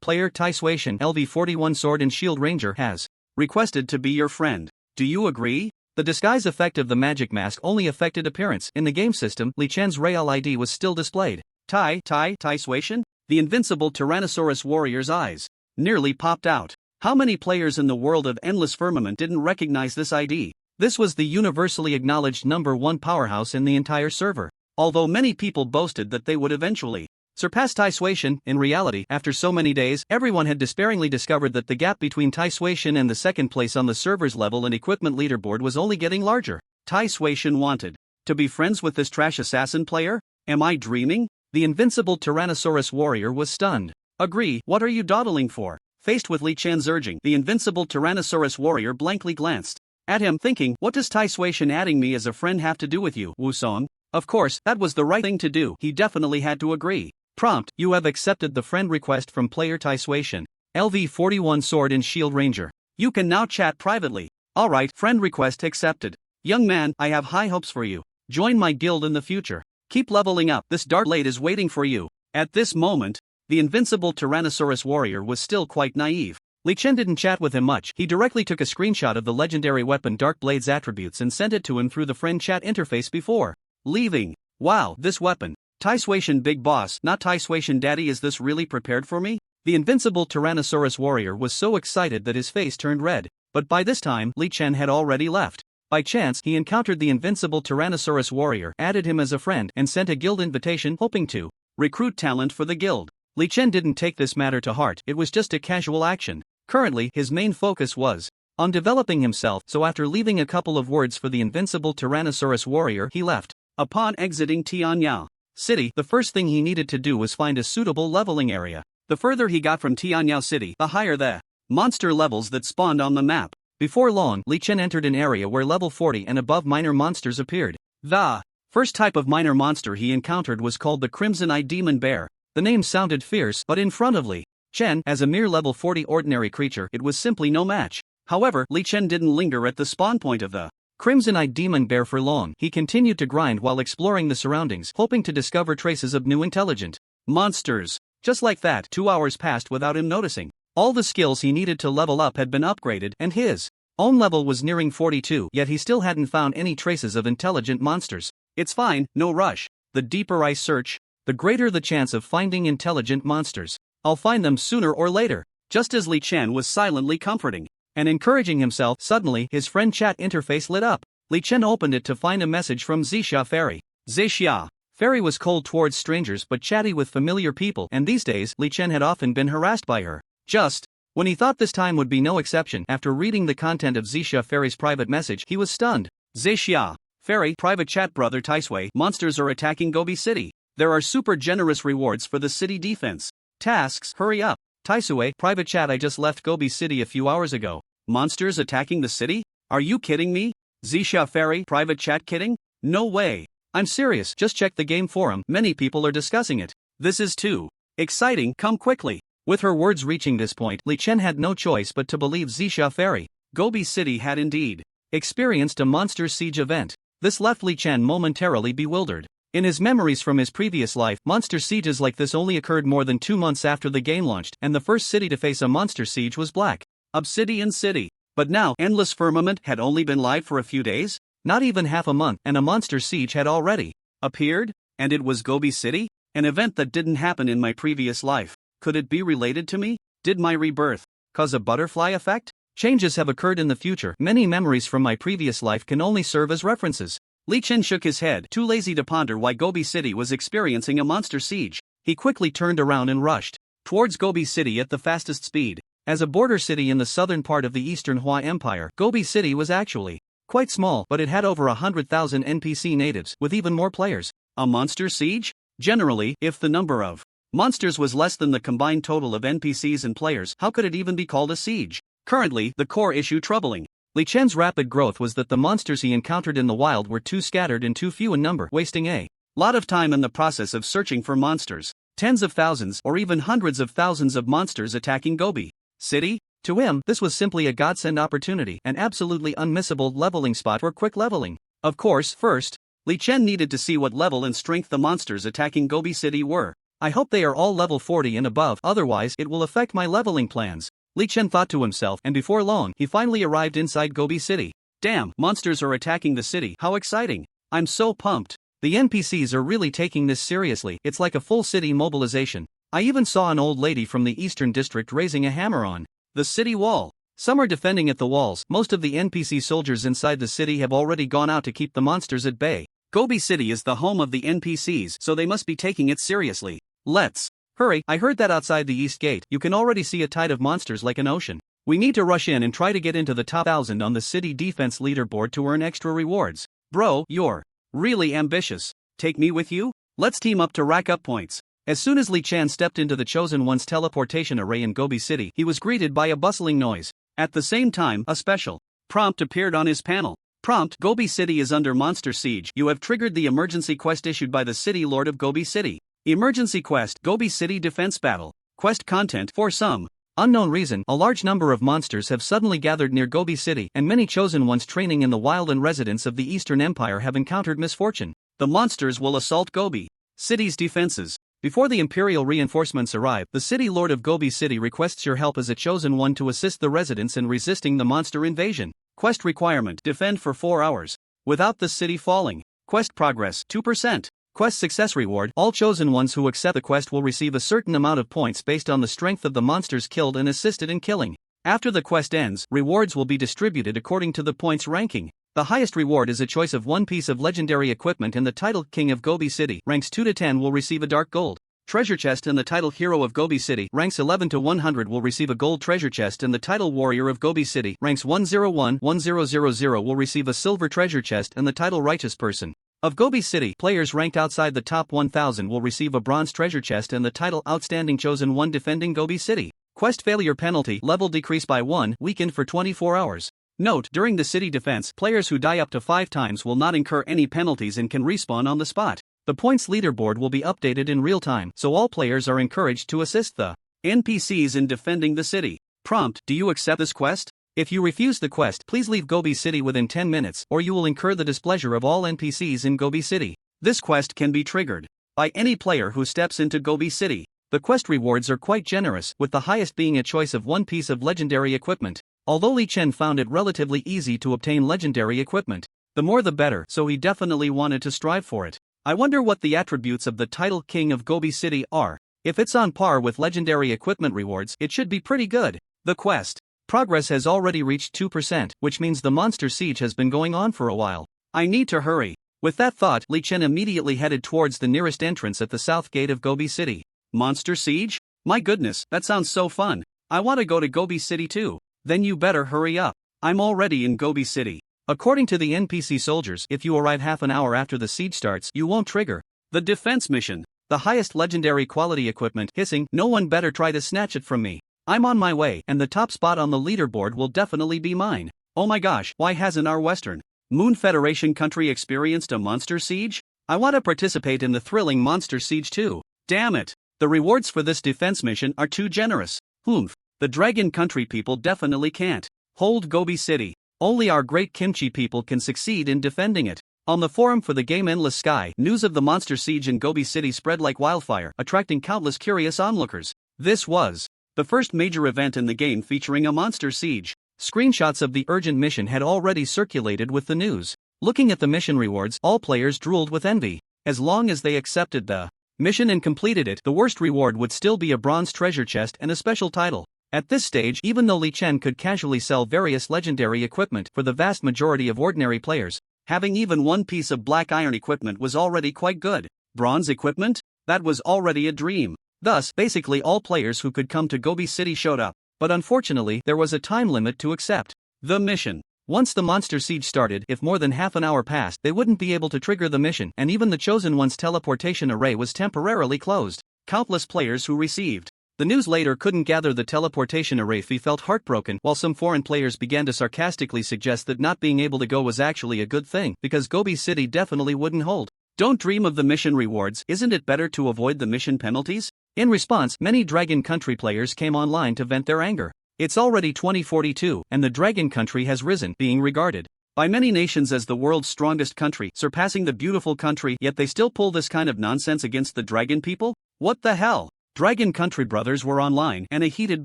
player Taishuation LV41 Sword and Shield Ranger has requested to be your friend. Do you agree? The disguise effect of the magic mask only affected appearance. In the game system, Li Chen's real ID was still displayed. Taishuation? The invincible Tyrannosaurus warrior's eyes nearly popped out. How many players in the world of Endless Firmament didn't recognize this ID? This was the universally acknowledged #1 powerhouse in the entire server. Although many people boasted that they would eventually surpass Taishuation, in reality, after so many days, everyone had despairingly discovered that the gap between Taishuation and the second place on the server's level and equipment leaderboard was only getting larger. Taishuation wanted to be friends with this trash assassin player? Am I dreaming? The invincible Tyrannosaurus warrior was stunned. Agree, what are you dawdling for? Faced with Li Chen's urging, the invincible Tyrannosaurus warrior blankly glanced at him, thinking, what does Taishuation adding me as a friend have to do with you, Wusong? Of course, that was the right thing to do. He definitely had to agree. Prompt: you have accepted the friend request from player Taishuation LV41 Sword and Shield Ranger. You can now chat privately. Alright, friend request accepted. Young man, I have high hopes for you. Join my guild in the future. Keep leveling up, this dark blade is waiting for you. At this moment, the invincible Tyrannosaurus warrior was still quite naive. Li Chen didn't chat with him much. He directly took a screenshot of the legendary weapon Dark Blade's attributes and sent it to him through the friend chat interface before leaving. Wow, this weapon. Taishuation big boss, not Taishuation daddy, is this really prepared for me? The invincible Tyrannosaurus warrior was so excited that his face turned red. But by this time, Li Chen had already left. By chance, he encountered the invincible Tyrannosaurus warrior, added him as a friend, and sent a guild invitation hoping to recruit talent for the guild. Li Chen didn't take this matter to heart, it was just a casual action. Currently, his main focus was on developing himself, so after leaving a couple of words for the invincible Tyrannosaurus warrior, he left. Upon exiting Tianyao City, the first thing he needed to do was find a suitable leveling area. The further he got from Tianyao City, the higher the monster levels that spawned on the map. Before long, Li Chen entered an area where level 40 and above minor monsters appeared. The first type of minor monster he encountered was called the Crimson-Eyed Demon Bear. The name sounded fierce, but in front of Li Chen, as a mere level 40 ordinary creature, it was simply no match. However, Li Chen didn't linger at the spawn point of the Crimson-Eyed Demon Bear for long. He continued to grind while exploring the surroundings, hoping to discover traces of new intelligent monsters. Just like that, 2 hours passed without him noticing. All the skills he needed to level up had been upgraded, and his own level was nearing 42, yet he still hadn't found any traces of intelligent monsters. It's fine, no rush. The deeper I search, the greater the chance of finding intelligent monsters. I'll find them sooner or later. Just as Li Chen was silently comforting and encouraging himself, suddenly his friend chat interface lit up. Li Chen opened it to find a message from Zixia Fairy. Zixia Fairy was cold towards strangers but chatty with familiar people, and these days Li Chen had often been harassed by her. Just when he thought this time would be no exception, after reading the content of Zixia Fairy's private message, he was stunned. Zixia Fairy, private chat brother Taishui, monsters are attacking Gobi City. There are super generous rewards for the city defense. Tasks, hurry up. Taishui, private chat, I just left Gobi City a few hours ago. Monsters attacking the city? Are you kidding me? Zixia Fairy, private chat, kidding? No way. I'm serious, just check the game forum, many people are discussing it. This is too exciting, come quickly. With her words reaching this point, Li Chen had no choice but to believe Zixia Fairy. Gobi City had indeed experienced a monster siege event. This left Li Chen momentarily bewildered. In his memories from his previous life, monster sieges like this only occurred more than 2 months after the game launched, and the first city to face a monster siege was Black Obsidian City. But now, Endless Firmament had only been live for a few days? Not even half a month, and a monster siege had already appeared? And it was Gobi City? An event that didn't happen in my previous life. Could it be related to me? Did my rebirth cause a butterfly effect? Changes have occurred in the future. Many memories from my previous life can only serve as references. Li Chen shook his head, too lazy to ponder why Gobi City was experiencing a monster siege. He quickly turned around and rushed towards Gobi City at the fastest speed. As a border city in the southern part of the Eastern Hua Empire, Gobi City was actually quite small, but it had over 100,000 NPC natives, with even more players. A monster siege? Generally, if the number of monsters was less than the combined total of NPCs and players, how could it even be called a siege? Currently, the core issue troubling Li Chen's rapid growth was that the monsters he encountered in the wild were too scattered and too few in number, wasting a lot of time in the process of searching for monsters. Tens of thousands or even hundreds of thousands of monsters attacking Gobi City? To him, this was simply a godsend opportunity, an absolutely unmissable leveling spot for quick leveling. Of course, first, Li Chen needed to see what level and strength the monsters attacking Gobi City were. I hope they are all level 40 and above, otherwise it will affect my leveling plans. Li Chen thought to himself, and before long, he finally arrived inside Gobi City. Damn, monsters are attacking the city, how exciting. I'm so pumped. The NPCs are really taking this seriously, it's like a full city mobilization. I even saw an old lady from the Eastern District raising a hammer on the city wall. Some are defending at the walls. Most of the NPC soldiers inside the city have already gone out to keep the monsters at bay. Gobi City is the home of the NPCs, so they must be taking it seriously. Let's hurry. I heard that outside the East Gate, you can already see a tide of monsters like an ocean. We need to rush in and try to get into the top 1,000 on the city defense leaderboard to earn extra rewards. Bro, you're really ambitious. Take me with you? Let's team up to rack up points. As soon as Li Chen stepped into the Chosen One's teleportation array in Gobi City, he was greeted by a bustling noise. At the same time, a special prompt appeared on his panel. Prompt: Gobi City is under monster siege. You have triggered the emergency quest issued by the City Lord of Gobi City. Emergency quest: Gobi City Defense Battle. Quest content: for some unknown reason, a large number of monsters have suddenly gathered near Gobi City, and many Chosen Ones training in the wild and residents of the Eastern Empire have encountered misfortune. The monsters will assault Gobi City's defenses. Before the Imperial reinforcements arrive, the City Lord of Gobi City requests your help as a Chosen One to assist the residents in resisting the monster invasion. Quest requirement: defend for 4 hours without the city falling. Quest progress 2%. Quest success reward: all Chosen Ones who accept the quest will receive a certain amount of points based on the strength of the monsters killed and assisted in killing. After the quest ends, rewards will be distributed according to the points ranking. The highest reward is a choice of one piece of legendary equipment, and the title King of Gobi City, ranks 2 to 10, will receive a dark gold treasure chest, and the title Hero of Gobi City, ranks 11 to 100, will receive a gold treasure chest, and the title Warrior of Gobi City, ranks 101-1000, will receive a silver treasure chest, and the title Righteous Person of Gobi City, players ranked outside the top 1000 will receive a bronze treasure chest and the title Outstanding Chosen One defending Gobi City. Quest failure penalty: level decreased by 1, weakened for 24 hours. Note: during the city defense, players who die up to 5 times will not incur any penalties and can respawn on the spot. The points leaderboard will be updated in real time, so all players are encouraged to assist the NPCs in defending the city. Prompt: do you accept this quest? If you refuse the quest, please leave Gobi City within 10 minutes, or you will incur the displeasure of all NPCs in Gobi City. This quest can be triggered by any player who steps into Gobi City. The quest rewards are quite generous, with the highest being a choice of one piece of legendary equipment. Although Li Chen found it relatively easy to obtain legendary equipment, the more the better, so he definitely wanted to strive for it. I wonder what the attributes of the title King of Gobi City are. If it's on par with legendary equipment rewards, it should be pretty good. The quest progress has already reached 2%, which means the monster siege has been going on for a while. I need to hurry. With that thought, Li Chen immediately headed towards the nearest entrance at the south gate of Gobi City. Monster siege? My goodness, that sounds so fun. I want to go to Gobi City too. Then you better hurry up. I'm already in Gobi City. According to the NPC soldiers, if you arrive half an hour after the siege starts, you won't trigger the defense mission. The highest legendary quality equipment, hissing, no one better try to snatch it from me. I'm on my way, and the top spot on the leaderboard will definitely be mine. Oh my gosh, why hasn't our Western Moon Federation country experienced a monster siege? I want to participate in the thrilling monster siege too. Damn it. The rewards for this defense mission are too generous. The Dragon Country people definitely can't hold Gobi City. Only our great kimchi people can succeed in defending it. On the forum for the game Endless Sky, news of the monster siege in Gobi City spread like wildfire, attracting countless curious onlookers. This was the first major event in the game featuring a monster siege. Screenshots of the urgent mission had already circulated with the news. Looking at the mission rewards, all players drooled with envy. As long as they accepted the mission and completed it, the worst reward would still be a bronze treasure chest and a special title. At this stage, even though Li Chen could casually sell various legendary equipment for the vast majority of ordinary players, having even one piece of black iron equipment was already quite good. Bronze equipment? That was already a dream. Thus, basically all players who could come to Gobi City showed up, but unfortunately there was a time limit to accept the mission. Once the monster siege started, if more than half an hour passed, they wouldn't be able to trigger the mission, and even the Chosen One's teleportation array was temporarily closed. Countless players who received the news later couldn't gather the teleportation array fee felt heartbroken, while some foreign players began to sarcastically suggest that not being able to go was actually a good thing, because Gobi City definitely wouldn't hold. Don't dream of the mission rewards, isn't it better to avoid the mission penalties? In response, many Dragon Country players came online to vent their anger. It's already 2042, and the Dragon Country has risen, being regarded by many nations as the world's strongest country, surpassing the beautiful country, yet they still pull this kind of nonsense against the dragon people? What the hell? Dragon Country brothers were online, and a heated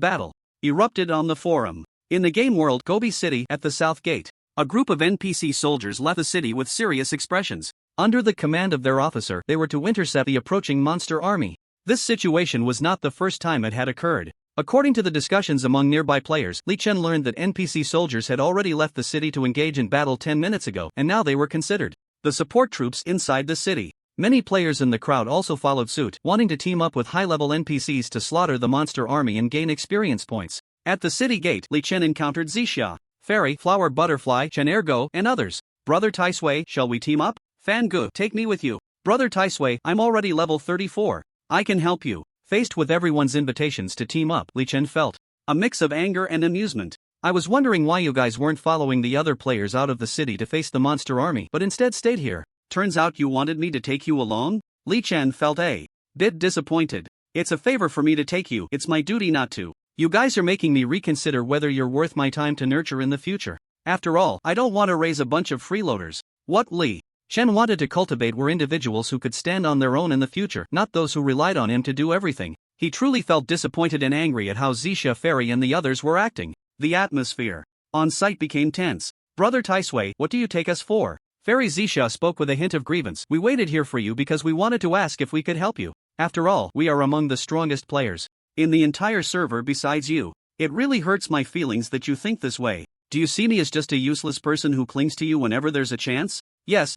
battle erupted on the forum. In the game world Gobi City at the South Gate, a group of NPC soldiers left the city with serious expressions. Under the command of their officer, they were to intercept the approaching monster army. This situation was not the first time it had occurred. According to the discussions among nearby players, Li Chen learned that NPC soldiers had already left the city to engage in battle 10 minutes ago, and now they were considered the support troops inside the city. Many players in the crowd also followed suit, wanting to team up with high-level NPCs to slaughter the monster army and gain experience points. At the city gate, Li Chen encountered Zixia, Fairy, Flower Butterfly, Chen Ergo, and others. Brother Tai Sui, shall we team up? Fan Gu, take me with you. Brother Tai Sui, I'm already level 34. I can help you. Faced with everyone's invitations to team up, Li Chen felt a mix of anger and amusement. I was wondering why you guys weren't following the other players out of the city to face the monster army, but instead stayed here. Turns out you wanted me to take you along? Li Chen felt a bit disappointed. It's a favor for me to take you, it's my duty not to. You guys are making me reconsider whether you're worth my time to nurture in the future. After all, I don't want to raise a bunch of freeloaders. What Li Chen wanted to cultivate were individuals who could stand on their own in the future, not those who relied on him to do everything. He truly felt disappointed and angry at how Zixia, Fairy and the others were acting. The atmosphere on site became tense. Brother Tai Sui, what do you take us for? Fairy Zixia spoke with a hint of grievance. We waited here for you because we wanted to ask if we could help you. After all, we are among the strongest players in the entire server besides you. It really hurts my feelings that you think this way. Do you see me as just a useless person who clings to you whenever there's a chance? Yes,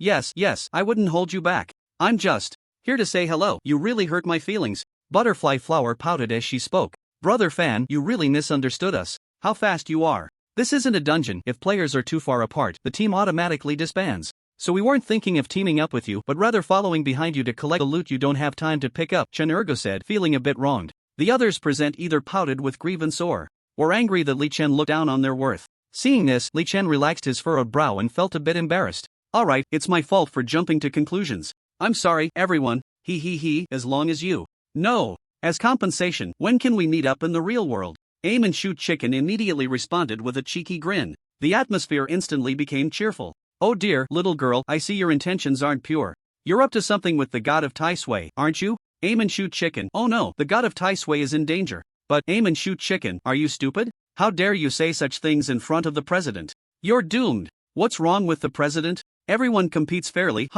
I wouldn't hold you back. I'm just here to say hello. You really hurt my feelings. Butterfly Flower pouted as she spoke. Brother Fan, you really misunderstood us. How fast you are. This isn't a dungeon. If players are too far apart, the team automatically disbands. So we weren't thinking of teaming up with you, but rather following behind you to collect the loot you don't have time to pick up, Chen Ergo said, feeling a bit wronged. The others present either pouted with grievance or were angry that Li Chen looked down on their worth. Seeing this, Li Chen relaxed his furrowed brow and felt a bit embarrassed. Alright, it's my fault for jumping to conclusions. I'm sorry, everyone, as long as you know. As compensation, when can we meet up in the real world? Aim and Shoot Chicken immediately responded with a cheeky grin. The atmosphere instantly became cheerful. Oh dear, little girl, I see your intentions aren't pure. You're up to something with the god of Tai Sui, aren't you? Aim and Shoot Chicken. Oh no, the god of Tai Sui is in danger. But, Aim and Shoot Chicken, are you stupid? How dare you say such things in front of the president? You're doomed. What's wrong with the president? Everyone competes fairly,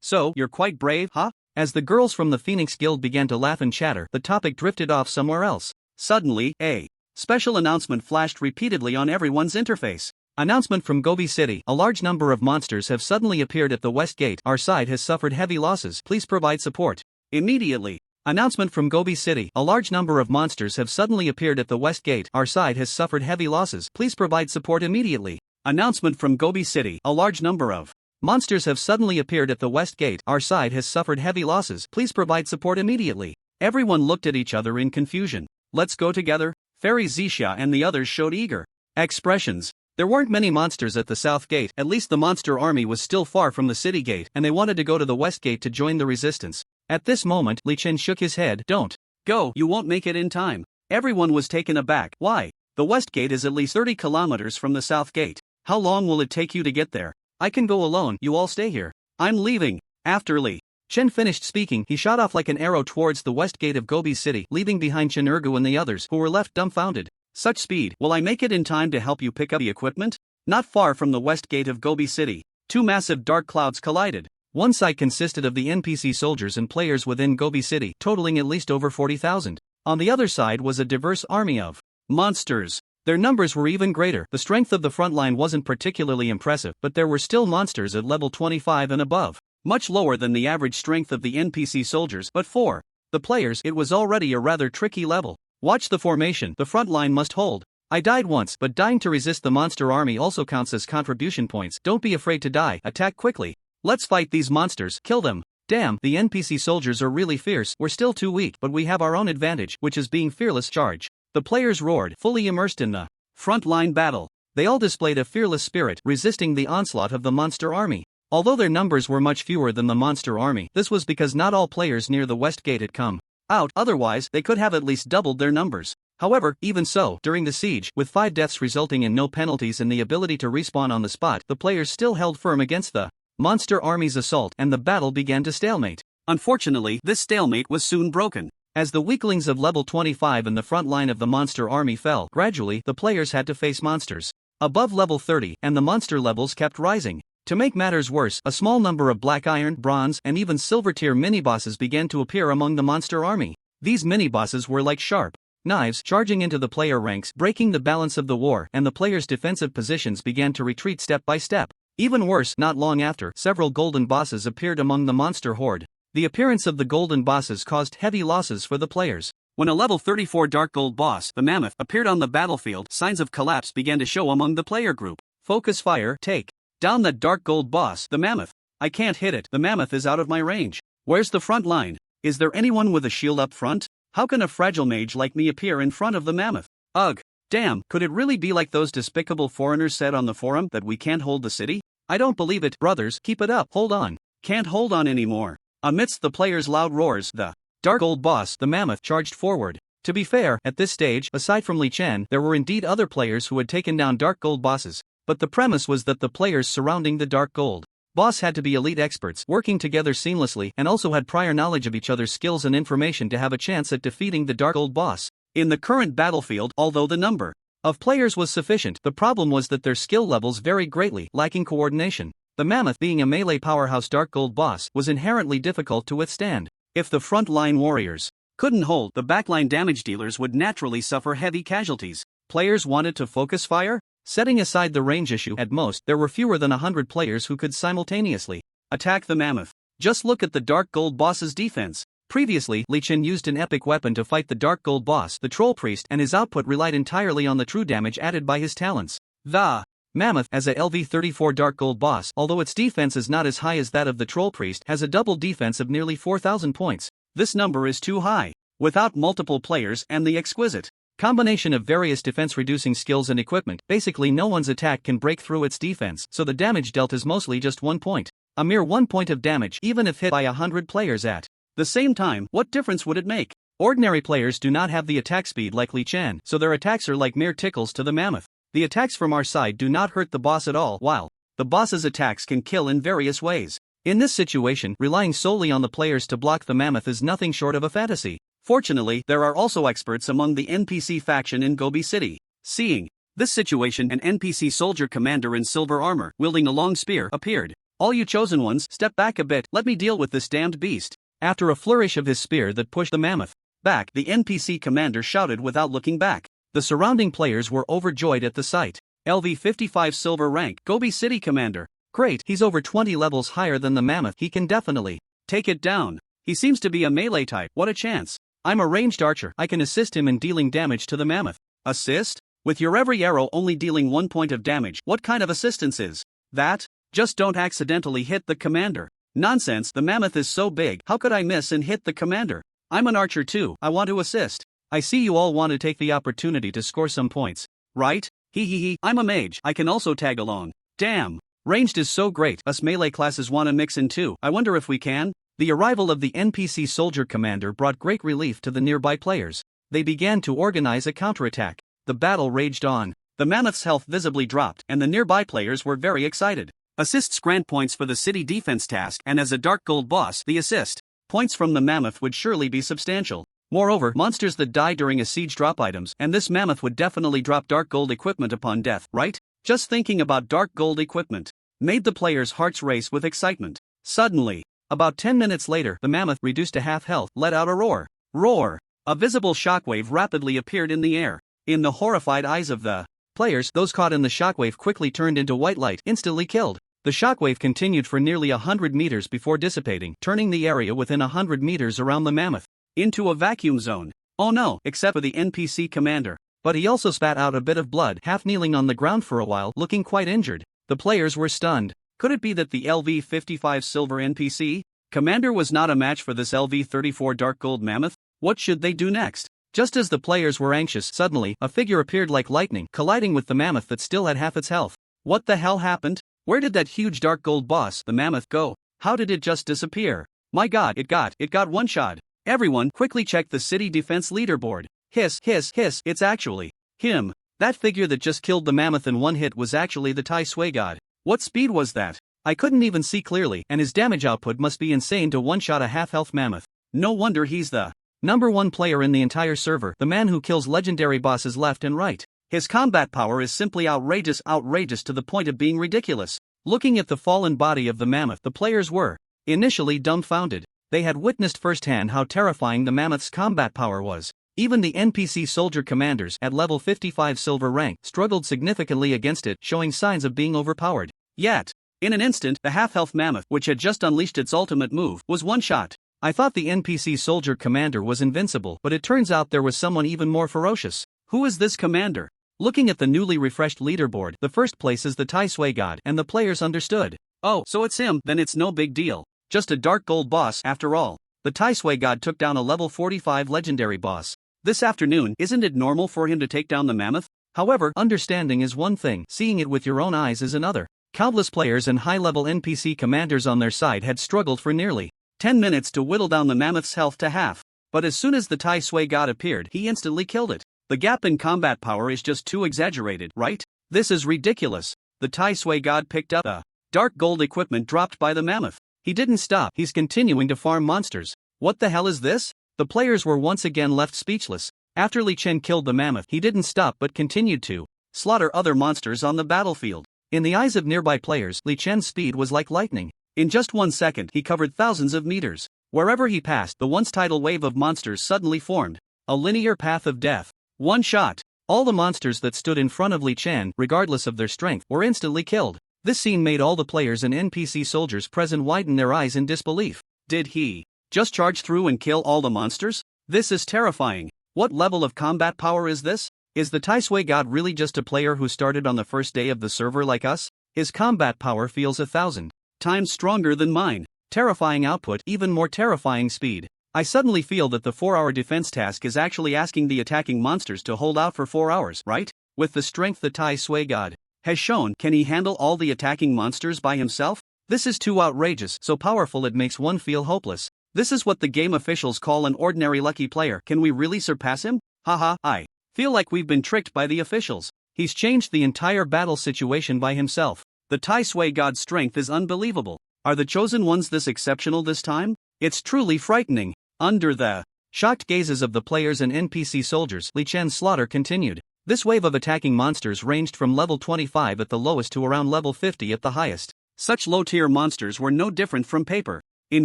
So, you're quite brave, huh? As the girls from the Phoenix Guild began to laugh and chatter, the topic drifted off somewhere else. Suddenly, a special announcement flashed repeatedly on everyone's interface. Announcement from Gobi City. A large number of monsters have suddenly appeared at the West Gate. Our side has suffered heavy losses. Please provide support immediately. Announcement from Gobi City. A large number of monsters have suddenly appeared at the West Gate. Our side has suffered heavy losses. Please provide support immediately. Announcement from Gobi City. A large number of monsters have suddenly appeared at the West Gate. Our side has suffered heavy losses. Please provide support immediately. Everyone looked at each other in confusion. Let's go together. Fairy Zixia and the others showed eager expressions. There weren't many monsters at the South Gate. At least the monster army was still far from the city gate, and they wanted to go to the West Gate to join the resistance. At this moment, Li Chen shook his head. Don't go, you won't make it in time. Everyone was taken aback. Why? The West Gate is at least 30 kilometers from the South Gate. How long will it take you to get there? I can go alone, you all stay here. I'm leaving. After Li Chen finished speaking, he shot off like an arrow towards the West Gate of Gobi City, leaving behind Chen Ergu and the others, who were left dumbfounded. Such speed, will I make it in time to help you pick up the equipment? Not far from the West Gate of Gobi City, two massive dark clouds collided. One side consisted of the NPC soldiers and players within Gobi City, totaling at least over 40,000. On the other side was a diverse army of monsters. Their numbers were even greater. The strength of the front line wasn't particularly impressive, but there were still monsters at level 25 and above. Much lower than the average strength of the NPC soldiers, but for the players, it was already a rather tricky level. Watch the formation, the front line must hold. I died once, but dying to resist the monster army also counts as contribution points. Don't be afraid to die, attack quickly. Let's fight these monsters, kill them. Damn, the NPC soldiers are really fierce. We're still too weak, but we have our own advantage, which is being fearless. Charge. The players roared, fully immersed in the front line battle. They all displayed a fearless spirit, resisting the onslaught of the monster army. Although their numbers were much fewer than the monster army, this was because not all players near the West Gate had come out, otherwise they could have at least doubled their numbers. However, even so, during the siege, with 5 deaths resulting in no penalties and the ability to respawn on the spot, the players still held firm against the monster army's assault and the battle began to stalemate. Unfortunately, this stalemate was soon broken. As the weaklings of level 25 and the front line of the monster army fell, gradually, the players had to face monsters above level 30, and the monster levels kept rising. To make matters worse, a small number of black iron, bronze, and even silver tier mini-bosses began to appear among the monster army. These mini-bosses were like sharp knives charging into the player ranks, breaking the balance of the war, and the players' defensive positions began to retreat step by step. Even worse, not long after, several golden bosses appeared among the monster horde. The appearance of the golden bosses caused heavy losses for the players. When a level 34 Dark Gold boss, the Mammoth, appeared on the battlefield, signs of collapse began to show among the player group. Focus fire, take down that Dark Gold boss, the Mammoth. I can't hit it, the Mammoth is out of my range. Where's the front line? Is there anyone with a shield up front? How can a fragile mage like me appear in front of the Mammoth? Ugh. Damn, could it really be like those despicable foreigners said on the forum that we can't hold the city? I don't believe it, brothers, keep it up, hold on. Can't hold on anymore. Amidst the players' loud roars, the Dark Gold boss, the Mammoth, charged forward. To be fair, at this stage, aside from Li Chen, there were indeed other players who had taken down Dark Gold bosses, but the premise was that the players surrounding the Dark Gold boss had to be elite experts, working together seamlessly, and also had prior knowledge of each other's skills and information to have a chance at defeating the Dark Gold boss. In the current battlefield, although the number of players was sufficient, the problem was that their skill levels varied greatly, lacking coordination. The Mammoth, being a melee powerhouse Dark Gold boss, was inherently difficult to withstand. If the front-line warriors couldn't hold, the backline damage dealers would naturally suffer heavy casualties. Players wanted to focus fire? Setting aside the range issue, at most, there were fewer than 100 players who could simultaneously attack the Mammoth. Just look at the Dark Gold boss's defense. Previously, Li Chen used an epic weapon to fight the Dark Gold boss, the Troll Priest, and his output relied entirely on the true damage added by his talents. The Mammoth, as a LV34 Dark Gold boss, although its defense is not as high as that of the Troll Priest, has a double defense of nearly 4,000 points. This number is too high. Without multiple players and the exquisite combination of various defense-reducing skills and equipment, basically no one's attack can break through its defense, so the damage dealt is mostly just 1 point. A mere 1 point of damage, even if hit by 100 players at the same time, what difference would it make? Ordinary players do not have the attack speed like Li Chen, so their attacks are like mere tickles to the Mammoth. The attacks from our side do not hurt the boss at all, while the boss's attacks can kill in various ways. In this situation, relying solely on the players to block the Mammoth is nothing short of a fantasy. Fortunately, there are also experts among the NPC faction in Gobi City. Seeing this situation, an NPC soldier commander in silver armor, wielding a long spear, appeared. All you chosen ones, step back a bit, let me deal with this damned beast. After a flourish of his spear that pushed the Mammoth back, the NPC commander shouted without looking back. The surrounding players were overjoyed at the sight. LV55 silver rank, Gobi City commander. Great, he's over 20 levels higher than the Mammoth, he can definitely take it down. He seems to be a melee type, what a chance. I'm a ranged archer, I can assist him in dealing damage to the Mammoth. Assist? With your every arrow only dealing 1 point of damage, what kind of assistance is that? Just don't accidentally hit the commander. Nonsense, the Mammoth is so big, how could I miss and hit the commander? I'm an archer too, I want to assist. I see you all want to take the opportunity to score some points, right? Hee, I'm a mage, I can also tag along. Damn. Ranged is so great, us melee classes wanna mix in too, I wonder if we can? The arrival of the NPC soldier commander brought great relief to the nearby players. They began to organize a counterattack. The battle raged on. The Mammoth's health visibly dropped, and the nearby players were very excited. Assists grant points for the city defense task, and as a Dark Gold boss, the assist points from the Mammoth would surely be substantial. Moreover, monsters that die during a siege drop items, and this Mammoth would definitely drop Dark Gold equipment upon death, right? Just thinking about Dark Gold equipment made the players' hearts race with excitement. Suddenly, about 10 minutes later, the Mammoth, reduced to half health, let out a roar. Roar! A visible shockwave rapidly appeared in the air. In the horrified eyes of the players, those caught in the shockwave quickly turned into white light, instantly killed. The shockwave continued for nearly 100 meters before dissipating, turning the area within 100 meters around the Mammoth into a vacuum zone. Oh no, except for the NPC commander. But he also spat out a bit of blood, half kneeling on the ground for a while, looking quite injured. The players were stunned. Could it be that the LV55 silver NPC commander was not a match for this LV34 Dark Gold Mammoth? What should they do next? Just as the players were anxious, suddenly, a figure appeared like lightning, colliding with the Mammoth that still had half its health. What the hell happened? Where did that huge Dark Gold boss, the Mammoth, go? How did it just disappear? My god, it got one shot. Everyone, quickly check the city defense leaderboard. Hiss, hiss, hiss, it's actually him. That figure that just killed the mammoth in one hit was actually the Tai Sui god. What speed was that? I couldn't even see clearly, and his damage output must be insane to one-shot a half-health mammoth. No wonder he's the #1 player in the entire server, the man who kills legendary bosses left and right. His combat power is simply outrageous to the point of being ridiculous. Looking at the fallen body of the mammoth, the players were initially dumbfounded. They had witnessed firsthand how terrifying the mammoth's combat power was. Even the NPC soldier commanders at level 55 silver rank struggled significantly against it, showing signs of being overpowered. Yet, in an instant, the half-health mammoth, which had just unleashed its ultimate move, was one-shot. I thought the NPC soldier commander was invincible, but it turns out there was someone even more ferocious. Who is this commander? Looking at the newly refreshed leaderboard, the first place is the Tai Sui god, and the players understood. Oh, so it's him, then it's no big deal. Just a dark gold boss, after all. The Tai Sui god took down a level 45 legendary boss. This afternoon, isn't it normal for him to take down the mammoth? However, understanding is one thing, seeing it with your own eyes is another. Countless players and high-level NPC commanders on their side had struggled for nearly 10 minutes to whittle down the mammoth's health to half. But as soon as the Tai Sui god appeared, he instantly killed it. The gap in combat power is just too exaggerated, right? This is ridiculous. The Tai Sui god picked up the dark gold equipment dropped by the mammoth. He didn't stop, he's continuing to farm monsters. What the hell is this? The players were once again left speechless. After Li Chen killed the mammoth, he didn't stop but continued to slaughter other monsters on the battlefield. In the eyes of nearby players, Li Chen's speed was like lightning. In just 1 second, he covered thousands of meters. Wherever he passed, the once tidal wave of monsters suddenly formed a linear path of death. One shot. All the monsters that stood in front of Li Chen, regardless of their strength, were instantly killed. This scene made all the players and NPC soldiers present widen their eyes in disbelief. Did he just charge through and kill all the monsters? This is terrifying. What level of combat power is this? Is the Tai Sui god really just a player who started on the first day of the server like us? His combat power feels 1,000 times stronger than mine. Terrifying output, even more terrifying speed. I suddenly feel that the 4-hour defense task is actually asking the attacking monsters to hold out for 4 hours, right? With the strength the Tai Sui god has shown, can he handle all the attacking monsters by himself? This is too outrageous, so powerful it makes one feel hopeless. This is what the game officials call an ordinary lucky player. Can we really surpass him? Haha, I feel like we've been tricked by the officials. He's changed the entire battle situation by himself. The Tai Sui god's strength is unbelievable. Are the chosen ones this exceptional this time? It's truly frightening. Under the shocked gazes of the players and NPC soldiers, Li Chen's slaughter continued. This wave of attacking monsters ranged from level 25 at the lowest to around level 50 at the highest. Such low-tier monsters were no different from paper. In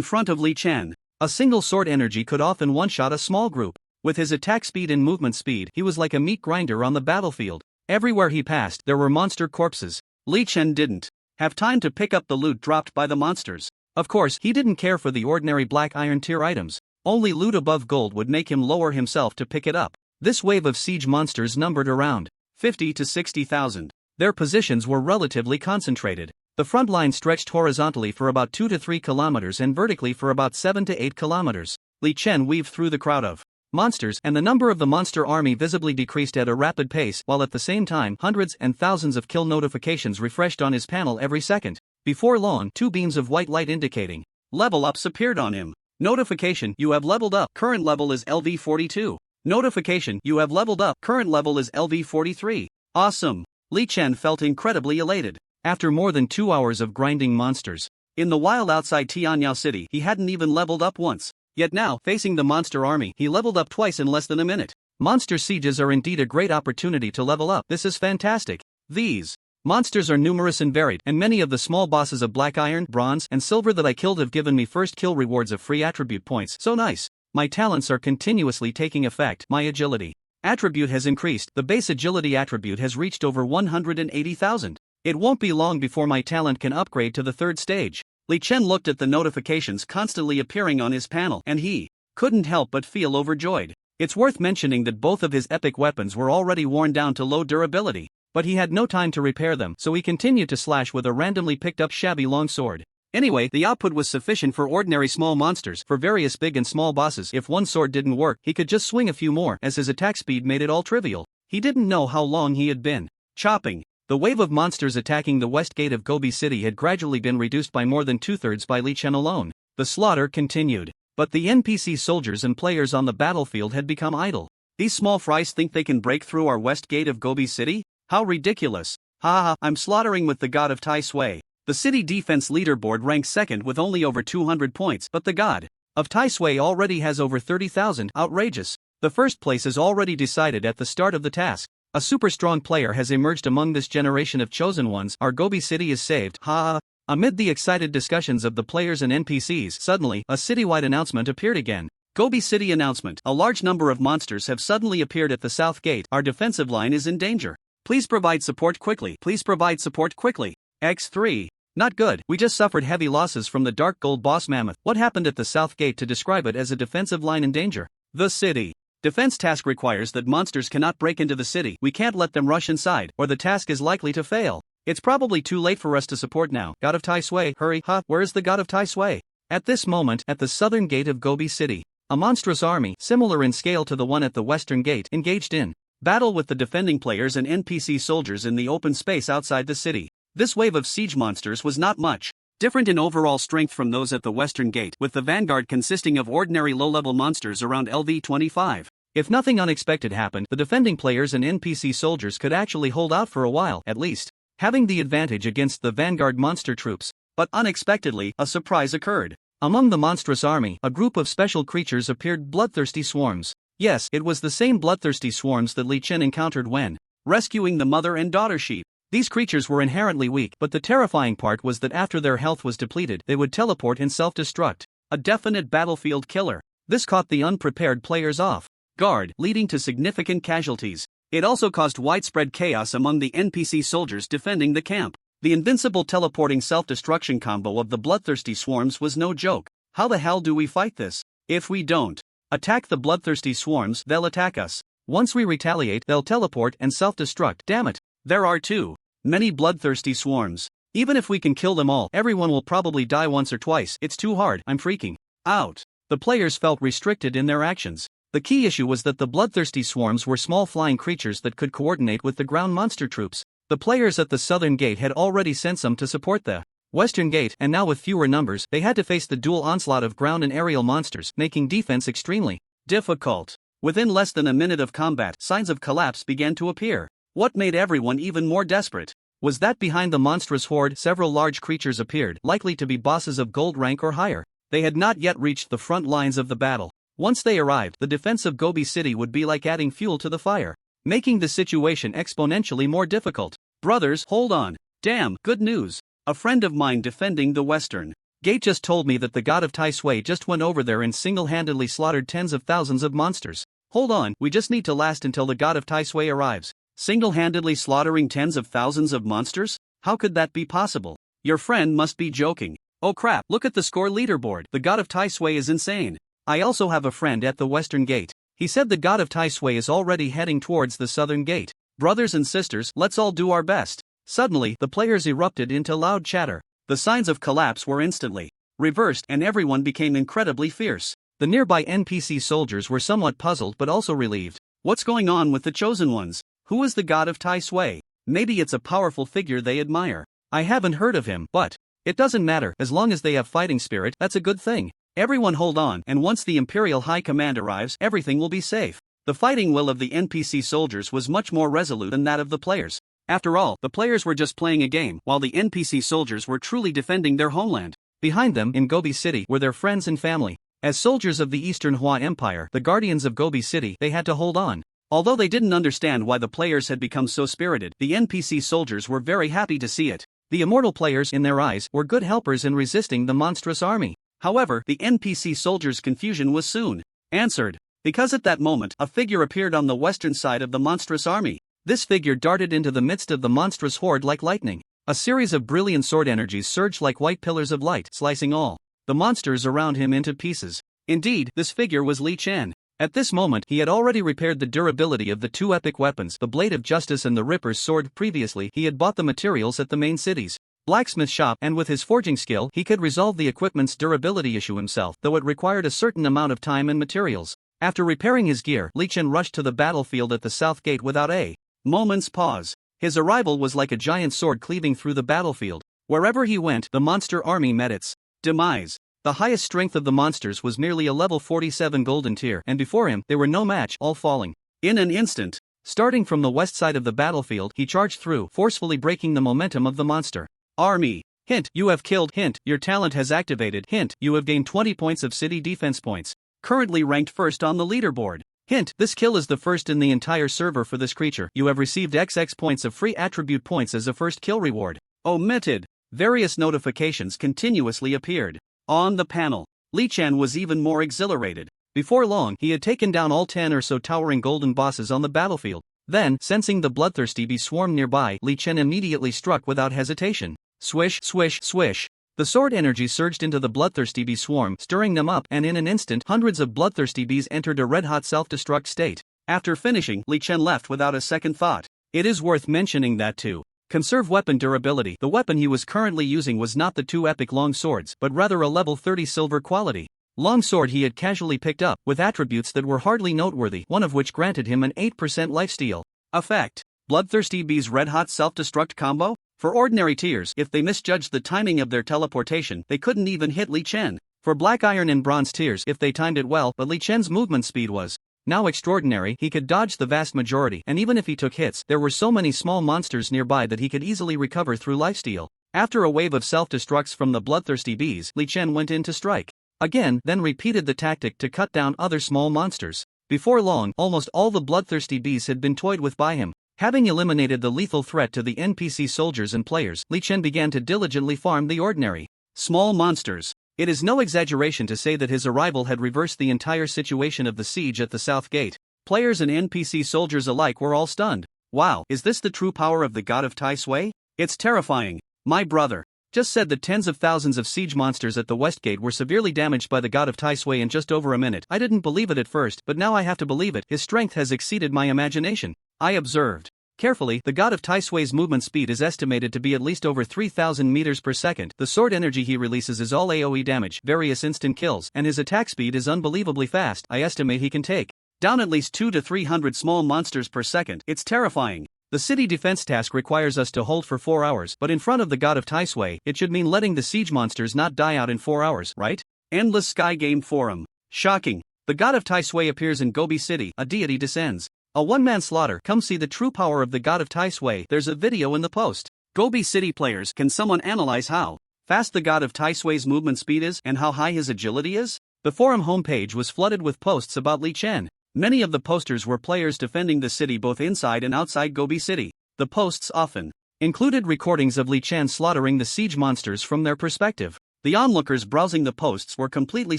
front of Li Chen, a single sword energy could often one-shot a small group. With his attack speed and movement speed, he was like a meat grinder on the battlefield. Everywhere he passed, there were monster corpses. Li Chen didn't have time to pick up the loot dropped by the monsters. Of course, he didn't care for the ordinary black iron tier items. Only loot above gold would make him lower himself to pick it up. This wave of siege monsters numbered around 50 to 60,000. Their positions were relatively concentrated. The front line stretched horizontally for about 2 to 3 kilometers and vertically for about 7 to 8 kilometers. Li Chen weaved through the crowd of monsters, and the number of the monster army visibly decreased at a rapid pace, while at the same time hundreds and thousands of kill notifications refreshed on his panel every second. Before long, 2 beams of white light indicating level ups appeared on him. Notification: you have leveled up. Current level is LV 42. Notification: you have leveled up. Current level is LV 43. Awesome. Li Chen felt incredibly elated. After more than 2 hours of grinding monsters in the wild outside Tianyao City, he hadn't even leveled up once. Yet now, facing the monster army, he leveled up twice in less than a minute. Monster sieges are indeed a great opportunity to level up. This is fantastic. These monsters are numerous and varied, and many of the small bosses of black iron, bronze, and silver that I killed have given me first kill rewards of free attribute points. So nice. My talents are continuously taking effect. My agility attribute has increased. The base agility attribute has reached over 180,000. It won't be long before my talent can upgrade to the 3rd stage. Li Chen looked at the notifications constantly appearing on his panel, and he couldn't help but feel overjoyed. It's worth mentioning that both of his epic weapons were already worn down to low durability, but he had no time to repair them, so he continued to slash with a randomly picked up shabby longsword. Anyway, the output was sufficient for ordinary small monsters. For various big and small bosses, if one sword didn't work, he could just swing a few more, as his attack speed made it all trivial. He didn't know how long he had been chopping. The wave of monsters attacking the west gate of Gobi City had gradually been reduced by more than 2/3 by Li Chen alone. The slaughter continued, but the NPC soldiers and players on the battlefield had become idle. These small fries think they can break through our west gate of Gobi City? How ridiculous. Haha, I'm slaughtering with the god of Tai Sui. The city defense leaderboard ranks second with only over 200 points, but the god of Tai Sui already has over 30,000. Outrageous. The first place is already decided at the start of the task. A super strong player has emerged among this generation of chosen ones. Our Gobi City is saved. Haha. Amid the excited discussions of the players and NPCs, suddenly, a citywide announcement appeared again. Gobi City announcement. A large number of monsters have suddenly appeared at the south gate. Our defensive line is in danger. Please provide support quickly. Please provide support quickly. X3. Not good. We just suffered heavy losses from the Dark Gold Boss Mammoth. What happened at the south gate to describe it as a defensive line in danger? The city. Defense task requires that monsters cannot break into the city. We can't let them rush inside, or the task is likely to fail. It's probably too late for us to support now. God of Tai Sui, hurry, where is the God of Tai Sui? At this moment, at the southern gate of Gobi City, a monstrous army, similar in scale to the one at the western gate, engaged in battle with the defending players and NPC soldiers in the open space outside the city. This wave of siege monsters was not much different in overall strength from those at the western gate, with the vanguard consisting of ordinary low-level monsters around LV25. If nothing unexpected happened, the defending players and NPC soldiers could actually hold out for a while, at least, having the advantage against the vanguard monster troops. But unexpectedly, a surprise occurred. Among the monstrous army, a group of special creatures appeared, bloodthirsty swarms. Yes, it was the same bloodthirsty swarms that Li Chen encountered when rescuing the mother and daughter sheep. These creatures were inherently weak, but the terrifying part was that after their health was depleted, they would teleport and self-destruct. A definite battlefield killer. This caught the unprepared players off guard, leading to significant casualties. It also caused widespread chaos among the NPC soldiers defending the camp. The invincible teleporting self-destruction combo of the bloodthirsty swarms was no joke. How the hell do we fight this? If we don't attack the bloodthirsty swarms, they'll attack us. Once we retaliate, they'll teleport and self-destruct. Damn it. There are too many bloodthirsty swarms. Even if we can kill them all, everyone will probably die once or twice. It's too hard. I'm freaking out. The players felt restricted in their actions. The key issue was that the bloodthirsty swarms were small flying creatures that could coordinate with the ground monster troops. The players at the southern gate had already sent some to support the western gate, and now with fewer numbers, they had to face the dual onslaught of ground and aerial monsters, making defense extremely difficult. Within less than a minute of combat, signs of collapse began to appear. What made everyone even more desperate was that behind the monstrous horde, several large creatures appeared, likely to be bosses of gold rank or higher. They had not yet reached the front lines of the battle. Once they arrived, the defense of Gobi City would be like adding fuel to the fire, making the situation exponentially more difficult. Brothers, hold on. Damn, good news. A friend of mine defending the western gate just told me that the god of Tai Sui just went over there and single-handedly slaughtered tens of thousands of monsters. Hold on, we just need to last until the god of Tai Sui arrives. Single-handedly slaughtering tens of thousands of monsters? How could that be possible? Your friend must be joking. Oh crap, look at the score leaderboard. The god of Tai Sui is insane. I also have a friend at the western gate. He said the god of Tai Sui is already heading towards the southern gate. Brothers and sisters, let's all do our best. Suddenly, the players erupted into loud chatter. The signs of collapse were instantly reversed and everyone became incredibly fierce. The nearby NPC soldiers were somewhat puzzled but also relieved. What's going on with the chosen ones? Who is the god of Tai Sui? Maybe it's a powerful figure they admire. I haven't heard of him, but it doesn't matter. As long as they have fighting spirit, that's a good thing. Everyone hold on, and once the Imperial High Command arrives, everything will be safe. The fighting will of the NPC soldiers was much more resolute than that of the players. After all, the players were just playing a game, while the NPC soldiers were truly defending their homeland. Behind them, in Gobi City, were their friends and family. As soldiers of the Eastern Hua Empire, the guardians of Gobi City, they had to hold on. Although they didn't understand why the players had become so spirited, the NPC soldiers were very happy to see it. The immortal players, in their eyes, were good helpers in resisting the monstrous army. However, the NPC soldiers' confusion was soon answered, because at that moment, a figure appeared on the western side of the monstrous army. This figure darted into the midst of the monstrous horde like lightning. A series of brilliant sword energies surged like white pillars of light, slicing all the monsters around him into pieces. Indeed, this figure was Li Chen. At this moment, he had already repaired the durability of the two epic weapons, the Blade of Justice and the Ripper's Sword. Previously, he had bought the materials at the main city's blacksmith shop, and with his forging skill, he could resolve the equipment's durability issue himself, though it required a certain amount of time and materials. After repairing his gear, Li Chen rushed to the battlefield at the south gate without a moment's pause. His arrival was like a giant sword cleaving through the battlefield. Wherever he went, the monster army met its demise. The highest strength of the monsters was merely a level 47 golden tier, and before him, they were no match, all falling. In an instant, starting from the west side of the battlefield, he charged through, forcefully breaking the momentum of the monster army. Hint, you have killed. Hint, your talent has activated. Hint, you have gained 20 points of city defense points. Currently ranked first on the leaderboard. Hint, this kill is the first in the entire server for this creature. You have received XX points of free attribute points as a first kill reward. Omitted. Various notifications continuously appeared. On the panel, Lee Chen was even more exhilarated. Before long, he had taken down all 10 or so towering golden bosses on the battlefield. Then, sensing the bloodthirsty bees swarm nearby, Lee Chen immediately struck without hesitation. Swish, swish, swish. The sword energy surged into the bloodthirsty bee swarm, stirring them up, and in an instant, hundreds of bloodthirsty bees entered a red-hot self-destruct state. After finishing, Lee Chen left without a second thought. It is worth mentioning that to conserve weapon durability, the weapon he was currently using was not the two epic long swords, but rather a level 30 silver quality longsword he had casually picked up, with attributes that were hardly noteworthy, one of which granted him an 8% lifesteal effect. Bloodthirsty bees red-hot self-destruct combo? For ordinary tiers, if they misjudged the timing of their teleportation, they couldn't even hit Lee Chen. For black iron and bronze tiers, if they timed it well, but Lee Chen's movement speed was now extraordinary, he could dodge the vast majority, and even if he took hits, there were so many small monsters nearby that he could easily recover through lifesteal. After a wave of self-destructs from the bloodthirsty bees, Lee Chen went in to strike again, then repeated the tactic to cut down other small monsters. Before long, almost all the bloodthirsty bees had been toyed with by him. Having eliminated the lethal threat to the NPC soldiers and players, Lee Chen began to diligently farm the ordinary small monsters. It is no exaggeration to say that his arrival had reversed the entire situation of the siege at the South Gate. Players and NPC soldiers alike were all stunned. Wow, is this the true power of the god of Tai Sui? It's terrifying. My brother just said that tens of thousands of siege monsters at the West Gate were severely damaged by the god of Tai Sui in just over a minute. I didn't believe it at first, but now I have to believe it. His strength has exceeded my imagination. I observed carefully, the god of Tai Sui's movement speed is estimated to be at least over 3,000 meters per second. The sword energy he releases is all AoE damage, various instant kills, and his attack speed is unbelievably fast. I estimate he can take down at least 200 to 300 small monsters per second. It's terrifying. The city defense task requires us to hold for 4 hours, but in front of the god of Tai Sui, it should mean letting the siege monsters not die out in 4 hours, right? Endless Sky Game Forum. Shocking. The god of Tai Sui appears in Gobi City, a deity descends. A one-man slaughter. Come see the true power of the god of Tai Sui. There's a video in the post. Gobi City players, can someone analyze how fast the god of Tai Sui's movement speed is and how high his agility is? The forum homepage was flooded with posts about Lee Chen. Many of the posters were players defending the city both inside and outside Gobi City. The posts often included recordings of Lee Chen slaughtering the siege monsters from their perspective. The onlookers browsing the posts were completely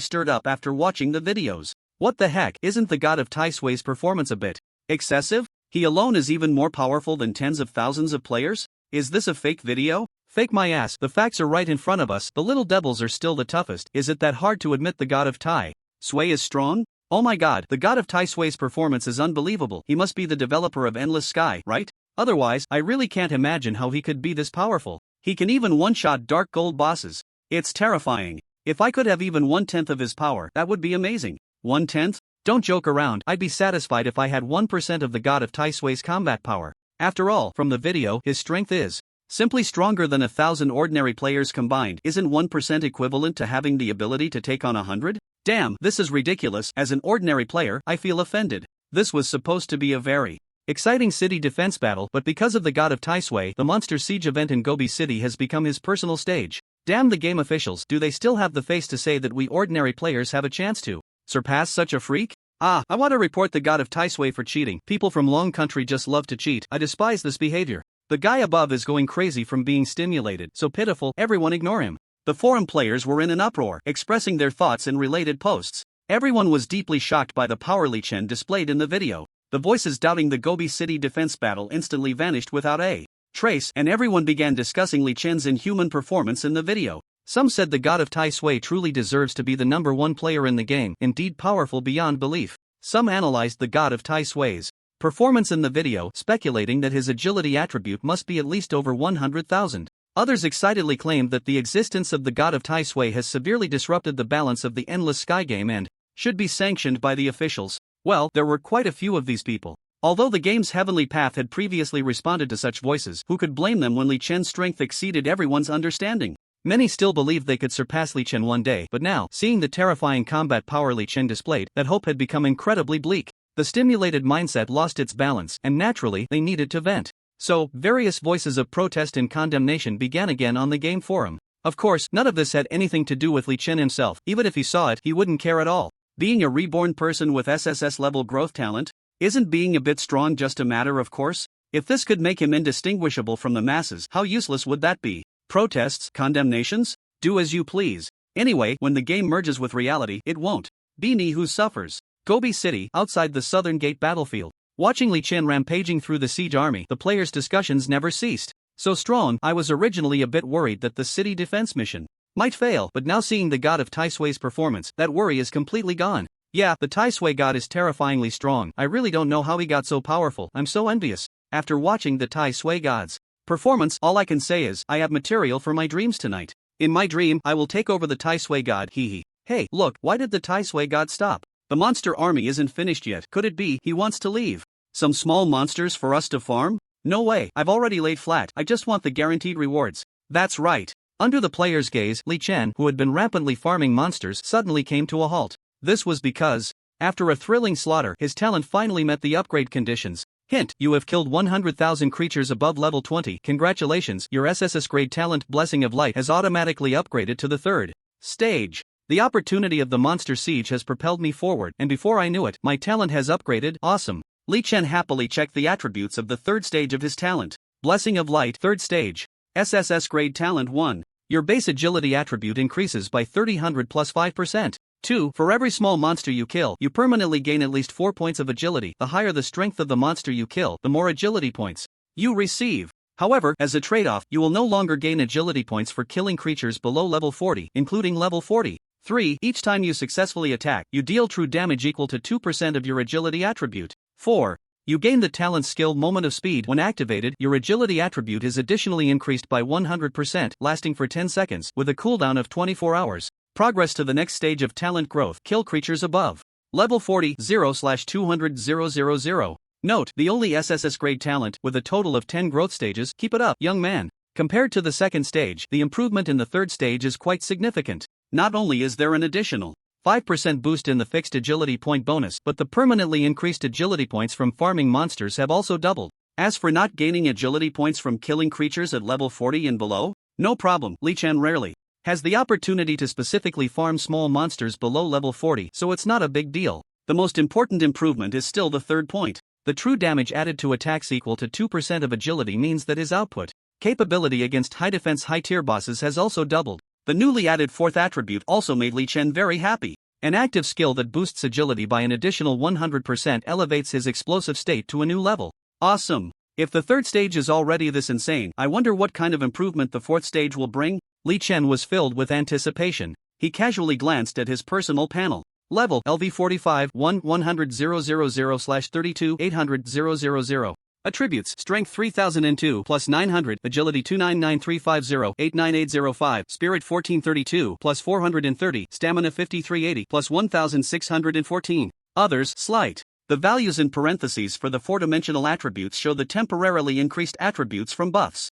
stirred up after watching the videos. What the heck, isn't the god of Tai Sui's performance a bit excessive? He alone is even more powerful than tens of thousands of players? Is this a fake video? Fake my ass, the facts are right in front of us. The little devils are still the toughest. Is it that hard to admit the god of Tai Sui is strong? Oh my god, the god of Tai Sui's performance is unbelievable. He must be the developer of Endless Sky, right? Otherwise, I really can't imagine how he could be this powerful. He can even one-shot dark gold bosses. It's terrifying. If I could have even 1/10 of his power, that would be amazing. 1/10? Don't joke around. I'd be satisfied if I had 1% of the god of Tai Sui's combat power. After all, from the video, his strength is simply stronger than 1,000 ordinary players combined. Isn't 1% equivalent to having the ability to take on 100? Damn, this is ridiculous. As an ordinary player, I feel offended. This was supposed to be a very exciting city defense battle, but because of the god of Tai Sui, the monster siege event in Gobi City has become his personal stage. Damn the game officials, do they still have the face to say that we ordinary players have a chance to surpass such a freak? I want to report the god of Tai Sui for cheating. People from Long Country just love to cheat. I despise this behavior. The guy above is going crazy from being stimulated. So pitiful, everyone ignore him. The forum players were in an uproar, expressing their thoughts in related posts. Everyone was deeply shocked by the power Lee Chen displayed in the video. The voices doubting the Gobi City defense battle instantly vanished without a trace, and everyone began discussing Lee Chen's inhuman performance in the video. Some said the god of Tai Sui truly deserves to be the #1 player in the game, indeed powerful beyond belief. Some analyzed the god of Tai Sui's performance in the video, speculating that his agility attribute must be at least over 100,000. Others excitedly claimed that the existence of the god of Tai Sui has severely disrupted the balance of the Endless Sky game and should be sanctioned by the officials. Well, there were quite a few of these people. Although the game's heavenly path had previously responded to such voices, who could blame them when Lee Chen's strength exceeded everyone's understanding? Many still believed they could surpass Lee Chen one day, but now, seeing the terrifying combat power Lee Chen displayed, that hope had become incredibly bleak. The stimulated mindset lost its balance, and naturally, they needed to vent. So, various voices of protest and condemnation began again on the game forum. Of course, none of this had anything to do with Li Chen himself. Even if he saw it, he wouldn't care at all. Being a reborn person with SSS level growth talent, isn't being a bit strong just a matter of course? If this could make him indistinguishable from the masses, how useless would that be? Protests, condemnations? Do as you please. Anyway, when the game merges with reality, it won't be me who suffers. Gobi City, outside the Southern Gate battlefield. Watching Li Chen rampaging through the siege army, the players' discussions never ceased. So strong, I was originally a bit worried that the city defense mission might fail, but now seeing the god of Tai Sui's performance, that worry is completely gone. Yeah, the Tai Sui god is terrifyingly strong. I really don't know how he got so powerful. I'm so envious. After watching the Tai Sui god's performance, all I can say is, I have material for my dreams tonight. In my dream, I will take over the Tai Sui god, hee. Hey, look, why did the Tai Sui god stop? The monster army isn't finished yet. Could it be he wants to leave? Some small monsters for us to farm? No way, I've already laid flat. I just want the guaranteed rewards. That's right. Under the player's gaze, Li Chen, who had been rampantly farming monsters, suddenly came to a halt. This was because, after a thrilling slaughter, his talent finally met the upgrade conditions. Hint, you have killed 100,000 creatures above level 20. Congratulations, your SSS grade talent Blessing of Light has automatically upgraded to the 3rd stage. The opportunity of the monster siege has propelled me forward, and before I knew it, my talent has upgraded. Awesome. Li Chen happily checked the attributes of the 3rd stage of his talent. Blessing of Light, 3rd stage. SSS grade talent 1. Your base agility attribute increases by 30% plus 5%. 2. For every small monster you kill, you permanently gain at least 4 points of agility. The higher the strength of the monster you kill, the more agility points you receive. However, as a trade-off, you will no longer gain agility points for killing creatures below level 40, including level 40. 3. Each time you successfully attack, you deal true damage equal to 2% of your agility attribute. 4. You gain the talent skill Moment of Speed. When activated, your agility attribute is additionally increased by 100%, lasting for 10 seconds, with a cooldown of 24 hours. Progress to the next stage of talent growth. Kill creatures above level 40, 0/200 000. Note, the only SSS grade talent with a total of 10 growth stages. Keep it up, young man. Compared to the 2nd stage, the improvement in the 3rd stage is quite significant. Not only is there an additional 5% boost in the fixed agility point bonus, but the permanently increased agility points from farming monsters have also doubled. As for not gaining agility points from killing creatures at level 40 and below, no problem. Li Chen rarely has the opportunity to specifically farm small monsters below level 40, so it's not a big deal. The most important improvement is still the 3rd point. The true damage added to attacks equal to 2% of agility means that his output capability against high defense high tier bosses has also doubled. The newly added 4th attribute also made Li Chen very happy. An active skill that boosts agility by an additional 100% elevates his explosive state to a new level. Awesome. If the 3rd stage is already this insane, I wonder what kind of improvement the 4th stage will bring. Li Chen was filled with anticipation. He casually glanced at his personal panel. Level LV45 100 000/32 800 000. Attributes: Strength 3002 plus 900, Agility 299350 89805, Spirit 1432 plus 430, Stamina 5380 plus 1614. Others, slight. The values in parentheses for the 4-dimensional attributes show the temporarily increased attributes from buffs.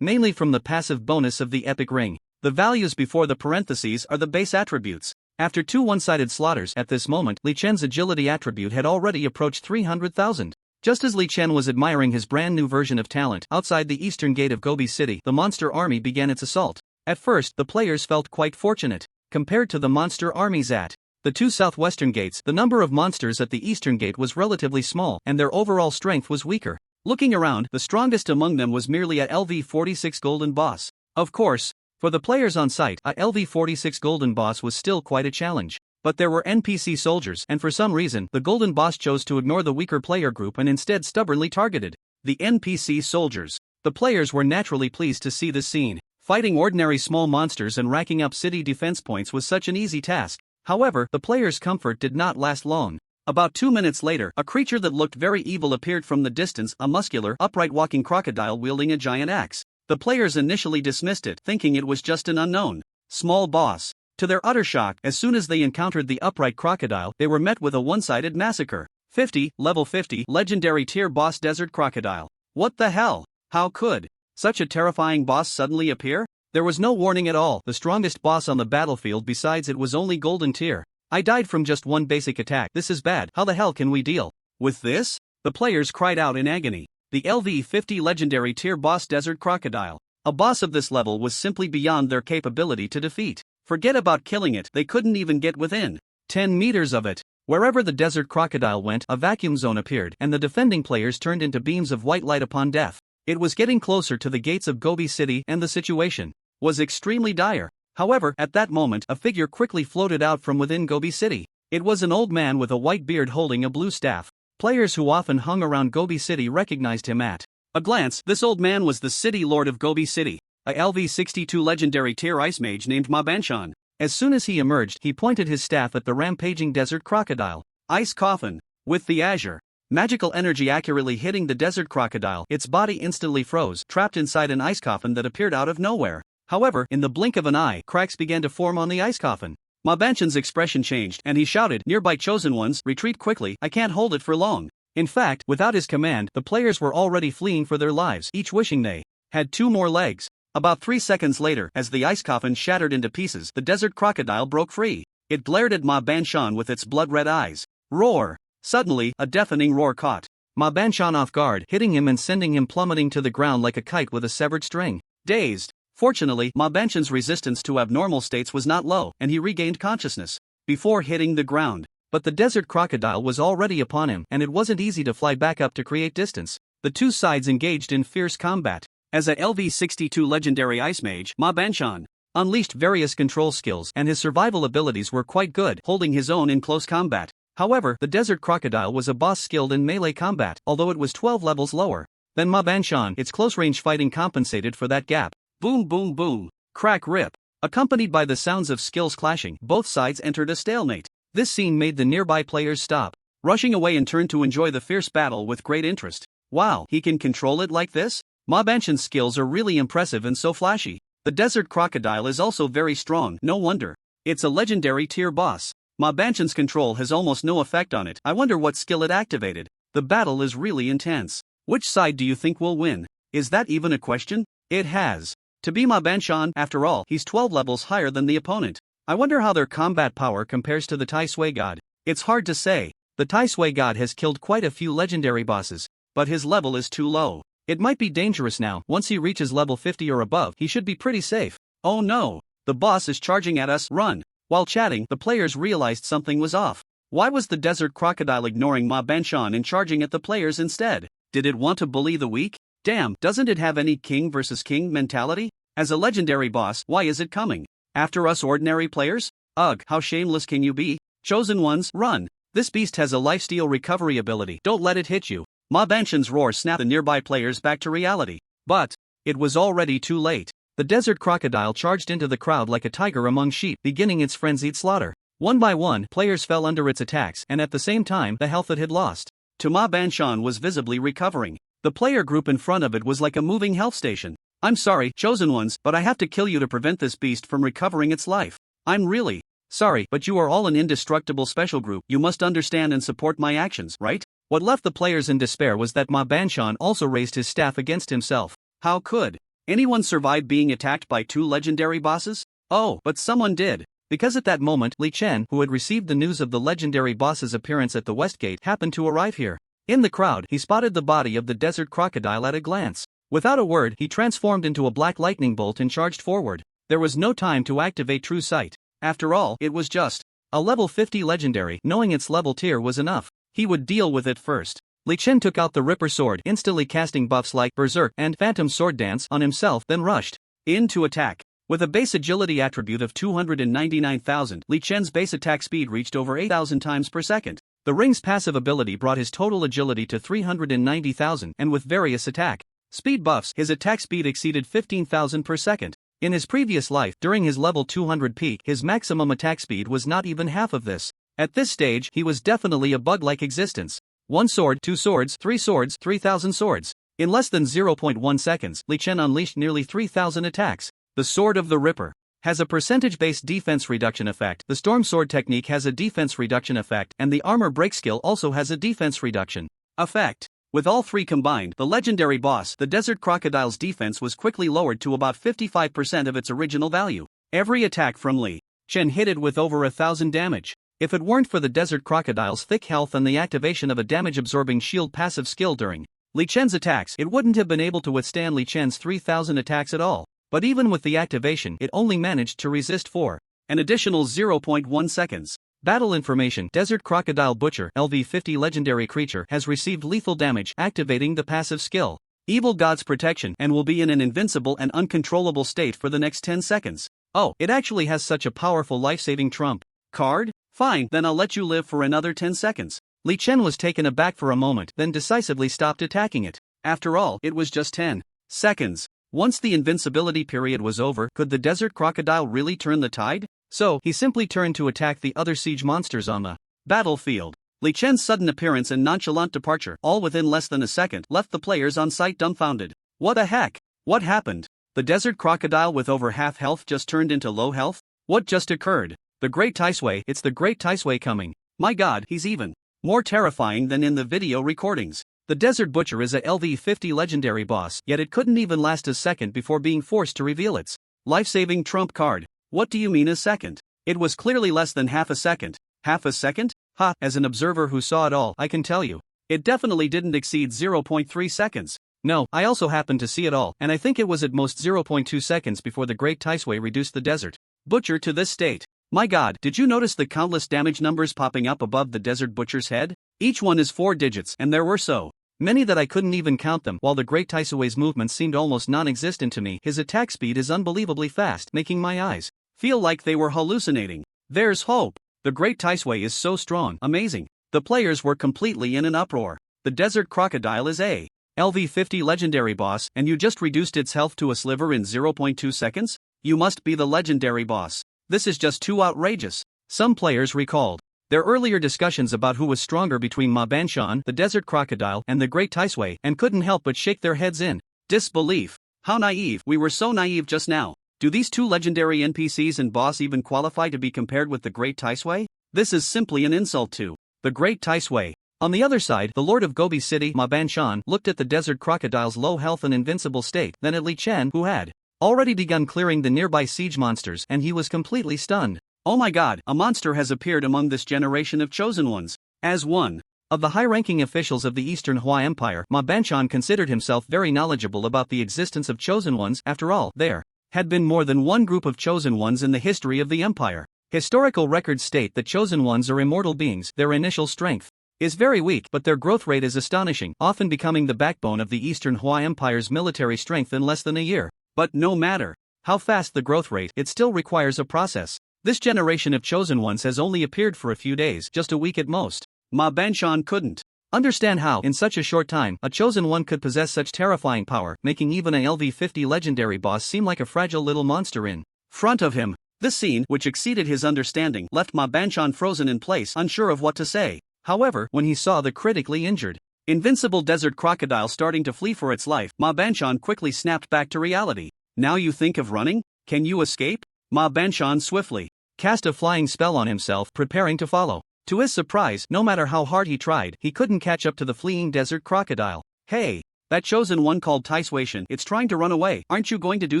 Mainly from the passive bonus of the Epic Ring. The values before the parentheses are the base attributes. After 2 one-sided slaughters, at this moment, Li Chen's agility attribute had already approached 300,000. Just as Li Chen was admiring his brand new version of talent, outside the eastern gate of Gobi City, the monster army began its assault. At first, the players felt quite fortunate. Compared to the monster armies at the 2 southwestern gates, the number of monsters at the eastern gate was relatively small, and their overall strength was weaker. Looking around, the strongest among them was merely a LV46 Golden Boss. Of course, for the players on site, a LV46 Golden Boss was still quite a challenge. But there were NPC soldiers, and for some reason, the Golden Boss chose to ignore the weaker player group and instead stubbornly targeted the NPC soldiers. The players were naturally pleased to see this scene. Fighting ordinary small monsters and racking up city defense points was such an easy task. However, the players' comfort did not last long. About 2 minutes later, a creature that looked very evil appeared from the distance, a muscular, upright-walking crocodile wielding a giant axe. The players initially dismissed it, thinking it was just an unknown small boss. To their utter shock, as soon as they encountered the upright crocodile, they were met with a one-sided massacre. 50, level 50, legendary tier boss Desert Crocodile. What the hell? How could such a terrifying boss suddenly appear? There was no warning at all. The strongest boss on the battlefield, besides it was only golden tier. I died from just one basic attack. This is bad. How the hell can we deal with this? The players cried out in agony. The LV-50 legendary tier boss Desert Crocodile. A boss of this level was simply beyond their capability to defeat. Forget about killing it, they couldn't even get within 10 meters of it. Wherever the Desert Crocodile went, a vacuum zone appeared, and the defending players turned into beams of white light upon death. It was getting closer to the gates of Gobi City, and the situation was extremely dire. However, at that moment, a figure quickly floated out from within Gobi City. It was an old man with a white beard holding a blue staff. Players who often hung around Gobi City recognized him at a glance. This old man was the city lord of Gobi City, a LV-62 legendary tier ice mage named Ma Banshan. As soon as he emerged, he pointed his staff at the rampaging Desert Crocodile. Ice Coffin. With the azure magical energy accurately hitting the Desert Crocodile, its body instantly froze, trapped inside an ice coffin that appeared out of nowhere. However, in the blink of an eye, cracks began to form on the ice coffin. Ma Banshan's expression changed, and he shouted, "Nearby chosen ones, retreat quickly, I can't hold it for long." In fact, without his command, the players were already fleeing for their lives, each wishing they had 2 more legs. About 3 seconds later, as the ice coffin shattered into pieces, the Desert Crocodile broke free. It glared at Ma Banshan with its blood-red eyes. Roar! Suddenly, a deafening roar caught Ma Banshan off guard, hitting him and sending him plummeting to the ground like a kite with a severed string. Dazed. Fortunately, Ma Banshan's resistance to abnormal states was not low, and he regained consciousness before hitting the ground. But the Desert Crocodile was already upon him, and it wasn't easy to fly back up to create distance. The two sides engaged in fierce combat. As a LV-62 legendary ice mage, Ma Banshan unleashed various control skills, and his survival abilities were quite good, holding his own in close combat. However, the Desert Crocodile was a boss skilled in melee combat, although it was 12 levels lower than Ma Banshan. Its close-range fighting compensated for that gap. Boom boom boom, crack rip. Accompanied by the sounds of skills clashing, both sides entered a stalemate. This scene made the nearby players stop rushing away and turn to enjoy the fierce battle with great interest. Wow, he can control it like this? Ma Banshan's skills are really impressive and so flashy. The Desert Crocodile is also very strong, no wonder. It's a legendary tier boss. Ma Banshan's control has almost no effect on it. I wonder what skill it activated. The battle is really intense. Which side do you think will win? Is that even a question? It has to be Ma Banshan. After all, he's 12 levels higher than the opponent. I wonder how their combat power compares to the Tai Sui God. It's hard to say. The Tai Sui God has killed quite a few legendary bosses, but his level is too low. It might be dangerous now. Once he reaches level 50 or above, he should be pretty safe. Oh no! The boss is charging at us, run! While chatting, the players realized something was off. Why was the Desert Crocodile ignoring Ma Banshan and charging at the players instead? Did it want to bully the weak? Damn, doesn't it have any king versus king mentality? As a legendary boss, why is it coming after us ordinary players? Ugh, how shameless can you be? Chosen ones, run! This beast has a lifesteal recovery ability. Don't let it hit you. Ma Banshan's roar snapped the nearby players back to reality. But it was already too late. The Desert Crocodile charged into the crowd like a tiger among sheep, beginning its frenzied slaughter. One by one, players fell under its attacks, and at the same time, the health it had lost to Ma Banshan was visibly recovering. The player group in front of it was like a moving health station. I'm sorry, chosen ones, but I have to kill you to prevent this beast from recovering its life. I'm really sorry, but you are all an indestructible special group. You must understand and support my actions, right? What left the players in despair was that Ma Banshan also raised his staff against himself. How could anyone survive being attacked by 2 legendary bosses? Oh, but someone did. Because at that moment, Li Chen, who had received the news of the legendary boss's appearance at the West Gate, happened to arrive here. In the crowd, he spotted the body of the Desert Crocodile at a glance. Without a word, he transformed into a black lightning bolt and charged forward. There was no time to activate True Sight. After all, it was just a level 50 legendary. Knowing its level tier was enough. He would deal with it first. Li Chen took out the Ripper Sword, instantly casting buffs like Berserk and Phantom Sword Dance on himself, then rushed in to attack. With a base agility attribute of 299,000, Li Chen's base attack speed reached over 8,000 times per second. The ring's passive ability brought his total agility to 390,000, and with various attack speed buffs, his attack speed exceeded 15,000 per second. In his previous life, during his level 200 peak, his maximum attack speed was not even half of this. At this stage, he was definitely a bug-like existence. 1 sword, 2 swords, 3 swords, 3,000 swords. In less than 0.1 seconds, Li Chen unleashed nearly 3,000 attacks. The Sword of the Ripper has a percentage-based defense reduction effect, the Storm Sword technique has a defense reduction effect, and the Armor Break skill also has a defense reduction effect. With all 3 combined, the legendary boss, the Desert Crocodile's defense was quickly lowered to about 55% of its original value. Every attack from Li Chen hit it with over 1,000 damage. If it weren't for the desert crocodile's thick health and the activation of a damage-absorbing shield passive skill during Li Chen's attacks, it wouldn't have been able to withstand Li Chen's 3,000 attacks at all. But even with the activation, it only managed to resist for an additional 0.1 seconds. Battle information: Desert Crocodile Butcher, LV50 legendary creature, has received lethal damage, activating the passive skill Evil God's Protection, and will be in an invincible and uncontrollable state for the next 10 seconds. Oh, it actually has such a powerful life-saving trump card? Fine, then I'll let you live for another 10 seconds. Li Chen was taken aback for a moment, then decisively stopped attacking it. After all, it was just 10 seconds. Once the invincibility period was over, could the desert crocodile really turn the tide? So, he simply turned to attack the other siege monsters on the battlefield. Li Chen's sudden appearance and nonchalant departure, all within less than a second, left the players on site dumbfounded. What the heck? What happened? The desert crocodile with over half health just turned into low health? What just occurred? The Great Taisui, it's the Great Taisui coming. My god, he's even more terrifying than in the video recordings. The Desert Butcher is a LV50 legendary boss, yet it couldn't even last a second before being forced to reveal its life-saving trump card. What do you mean a second? It was clearly less than half a second. Half a second? Ha, as an observer who saw it all, I can tell you. It definitely didn't exceed 0.3 seconds. No, I also happened to see it all, and I think it was at most 0.2 seconds before the Great Taisui reduced the Desert Butcher to this state. My god, did you notice the countless damage numbers popping up above the Desert Butcher's head? Each one is 4 digits, and there were so many that I couldn't even count them. While the Great Taisui's movements seemed almost non-existent to me, his attack speed is unbelievably fast, making my eyes feel like they were hallucinating. There's hope. The Great Taisui is so strong, amazing. The players were completely in an uproar. The Desert Crocodile is a LV50 legendary boss, and you just reduced its health to a sliver in 0.2 seconds? You must be the legendary boss. This is just too outrageous. Some players recalled their earlier discussions about who was stronger between Ma Banshan, the Desert Crocodile, and the Great Taisui, and couldn't help but shake their heads in disbelief. How naive, we were so naive just now. Do these two legendary NPCs and boss even qualify to be compared with the Great Taisui? This is simply an insult to the Great Taisui. On the other side, the Lord of Gobi City, Ma Banshan, looked at the Desert Crocodile's low health and invincible state, then at Li Chen, who had already begun clearing the nearby siege monsters, and he was completely stunned. Oh my god, a monster has appeared among this generation of chosen ones. As one of the high-ranking officials of the Eastern Hua Empire, Ma Banshan considered himself very knowledgeable about the existence of chosen ones. After all, there had been more than one group of chosen ones in the history of the empire. Historical records state that chosen ones are immortal beings. Their initial strength is very weak, but their growth rate is astonishing, often becoming the backbone of the Eastern Hua Empire's military strength in less than a year. But no matter how fast the growth rate, it still requires a process. This generation of chosen ones has only appeared for a few days, just a week at most. Ma Banshan couldn't understand how, in such a short time, a chosen one could possess such terrifying power, making even a LV50 legendary boss seem like a fragile little monster in front of him. This scene, which exceeded his understanding, left Ma Banshan frozen in place, unsure of what to say. However, when he saw the critically injured, invincible desert crocodile starting to flee for its life, Ma Banshan quickly snapped back to reality. Now you think of running? Can you escape? Ma Banshan swiftly cast a flying spell on himself, preparing to follow. To his surprise, no matter how hard he tried, he couldn't catch up to the fleeing desert crocodile. Hey, that chosen one called Taisuation, it's trying to run away. Aren't you going to do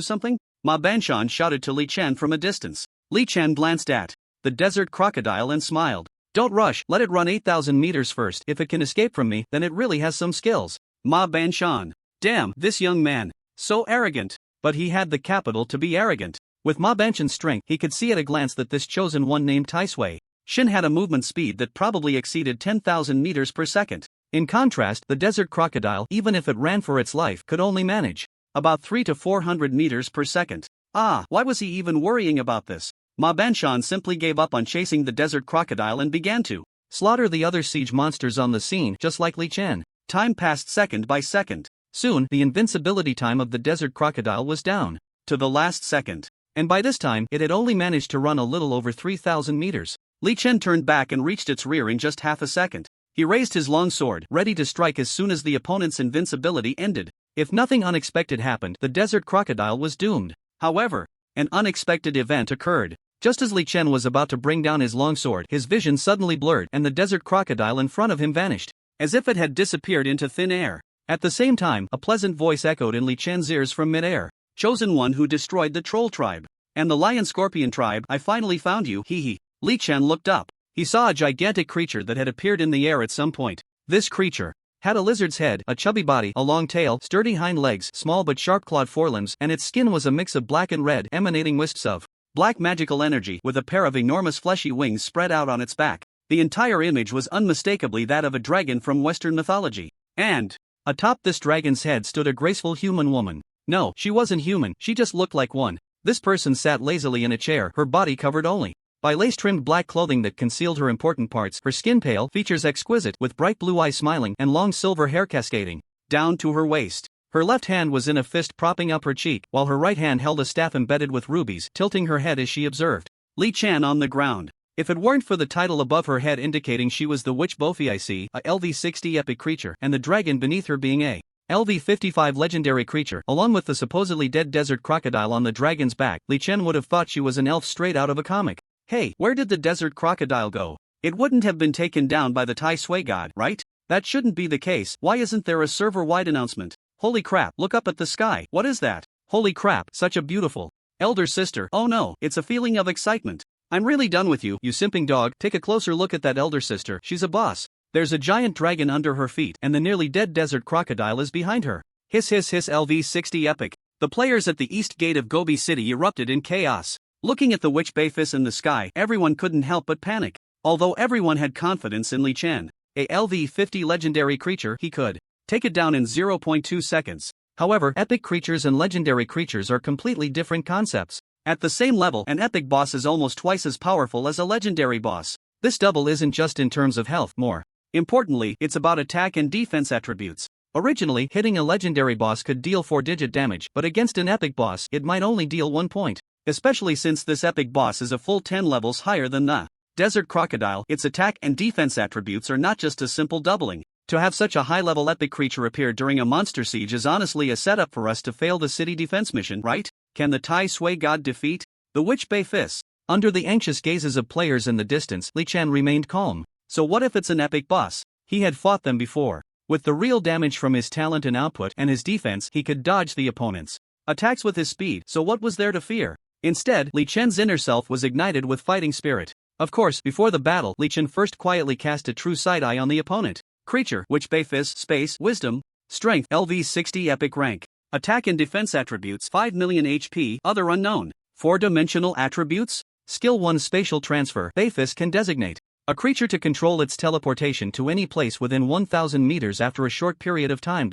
something? Ma Banshan shouted to Li Chen from a distance. Li Chen glanced at the desert crocodile and smiled. Don't rush, let it run 8,000 meters first. If it can escape from me, then it really has some skills. Ma Banshan. Damn, this young man. So arrogant. But he had the capital to be arrogant. With Ma Banshan's strength, he could see at a glance that this chosen one named Taisui Shin had a movement speed that probably exceeded 10,000 meters per second. In contrast, the desert crocodile, even if it ran for its life, could only manage about 300 to 400 meters per second. Ah, why was he even worrying about this? Ma Banshan simply gave up on chasing the desert crocodile and began to slaughter the other siege monsters on the scene, just like Li Chen. Time passed second by second. Soon, the invincibility time of the desert crocodile was down to the last second. And by this time, it had only managed to run a little over 3,000 meters. Li Chen turned back and reached its rear in just half a second. He raised his long sword, ready to strike as soon as the opponent's invincibility ended. If nothing unexpected happened, the desert crocodile was doomed. However, an unexpected event occurred. Just as Li Chen was about to bring down his longsword, his vision suddenly blurred and the desert crocodile in front of him vanished, as if it had disappeared into thin air. At the same time, a pleasant voice echoed in Li Chen's ears from mid-air. Chosen one who destroyed the troll tribe and the lion-scorpion tribe, I finally found you, hee hee. Li Chen looked up. He saw a gigantic creature that had appeared in the air at some point. This creature had a lizard's head, a chubby body, a long tail, sturdy hind legs, small but sharp-clawed forelimbs, and its skin was a mix of black and red, emanating wisps of black magical energy with a pair of enormous fleshy wings spread out on its back. The entire image was unmistakably that of a dragon from Western mythology. And atop this dragon's head stood a graceful human woman. No, she wasn't human, she just looked like one. This person sat lazily in a chair, her body covered only by lace-trimmed black clothing that concealed her important parts, her skin pale, features exquisite, with bright blue eyes smiling, and long silver hair cascading down to her waist. Her left hand was in a fist propping up her cheek, while her right hand held a staff embedded with rubies, tilting her head as she observed Li Chen on the ground. If it weren't for the title above her head indicating she was the Witch Bophiaci, a LV-60 epic creature, and the dragon beneath her being a LV-55 legendary creature, along with the supposedly dead desert crocodile on the dragon's back, Li Chen would have thought she was an elf straight out of a comic. Hey, where did the desert crocodile go? It wouldn't have been taken down by the Tai Sui god, right? That shouldn't be the case. Why isn't there a server-wide announcement? Holy crap, look up at the sky. What is that? Holy crap, such a beautiful elder sister. Oh no, it's a feeling of excitement. I'm really done with you, you simping dog. Take a closer look at that elder sister. She's a boss. There's a giant dragon under her feet, and the nearly dead desert crocodile is behind her. Hiss hiss hiss LV-60 epic. The players at the east gate of Gobi City erupted in chaos. Looking at the witch Bayfis in the sky, everyone couldn't help but panic. Although everyone had confidence in Li Chen, a LV-50 legendary creature, he could take it down in 0.2 seconds. However, epic creatures and legendary creatures are completely different concepts. At the same level, an epic boss is almost twice as powerful as a legendary boss. This double isn't just in terms of health, more importantly, it's about attack and defense attributes. Originally, hitting a legendary boss could deal 4-digit damage, but against an epic boss, it might only deal 1 point. Especially since this epic boss is a full 10 levels higher than the desert crocodile, its attack and defense attributes are not just a simple doubling. To have such a high-level epic creature appear during a monster siege is honestly a setup for us to fail the city defense mission, right? Can the Tai Sui god defeat the Witch Bayfis? Under the anxious gazes of players in the distance, Li Chen remained calm. So what if it's an epic boss? He had fought them before. With the real damage from his talent and output and his defense, he could dodge the opponent's attacks with his speed, so what was there to fear? Instead, Li Chen's inner self was ignited with fighting spirit. Of course, before the battle, Li Chen first quietly cast a true side-eye on the opponent. Creature, Witch Bayfis, Space, Wisdom, Strength, LV-60 Epic Rank. Attack and defense attributes, 5 million HP, other unknown. 4-dimensional attributes? Skill 1 Spatial Transfer. Bayfis can designate a creature to control its teleportation to any place within 1,000 meters after a short period of time.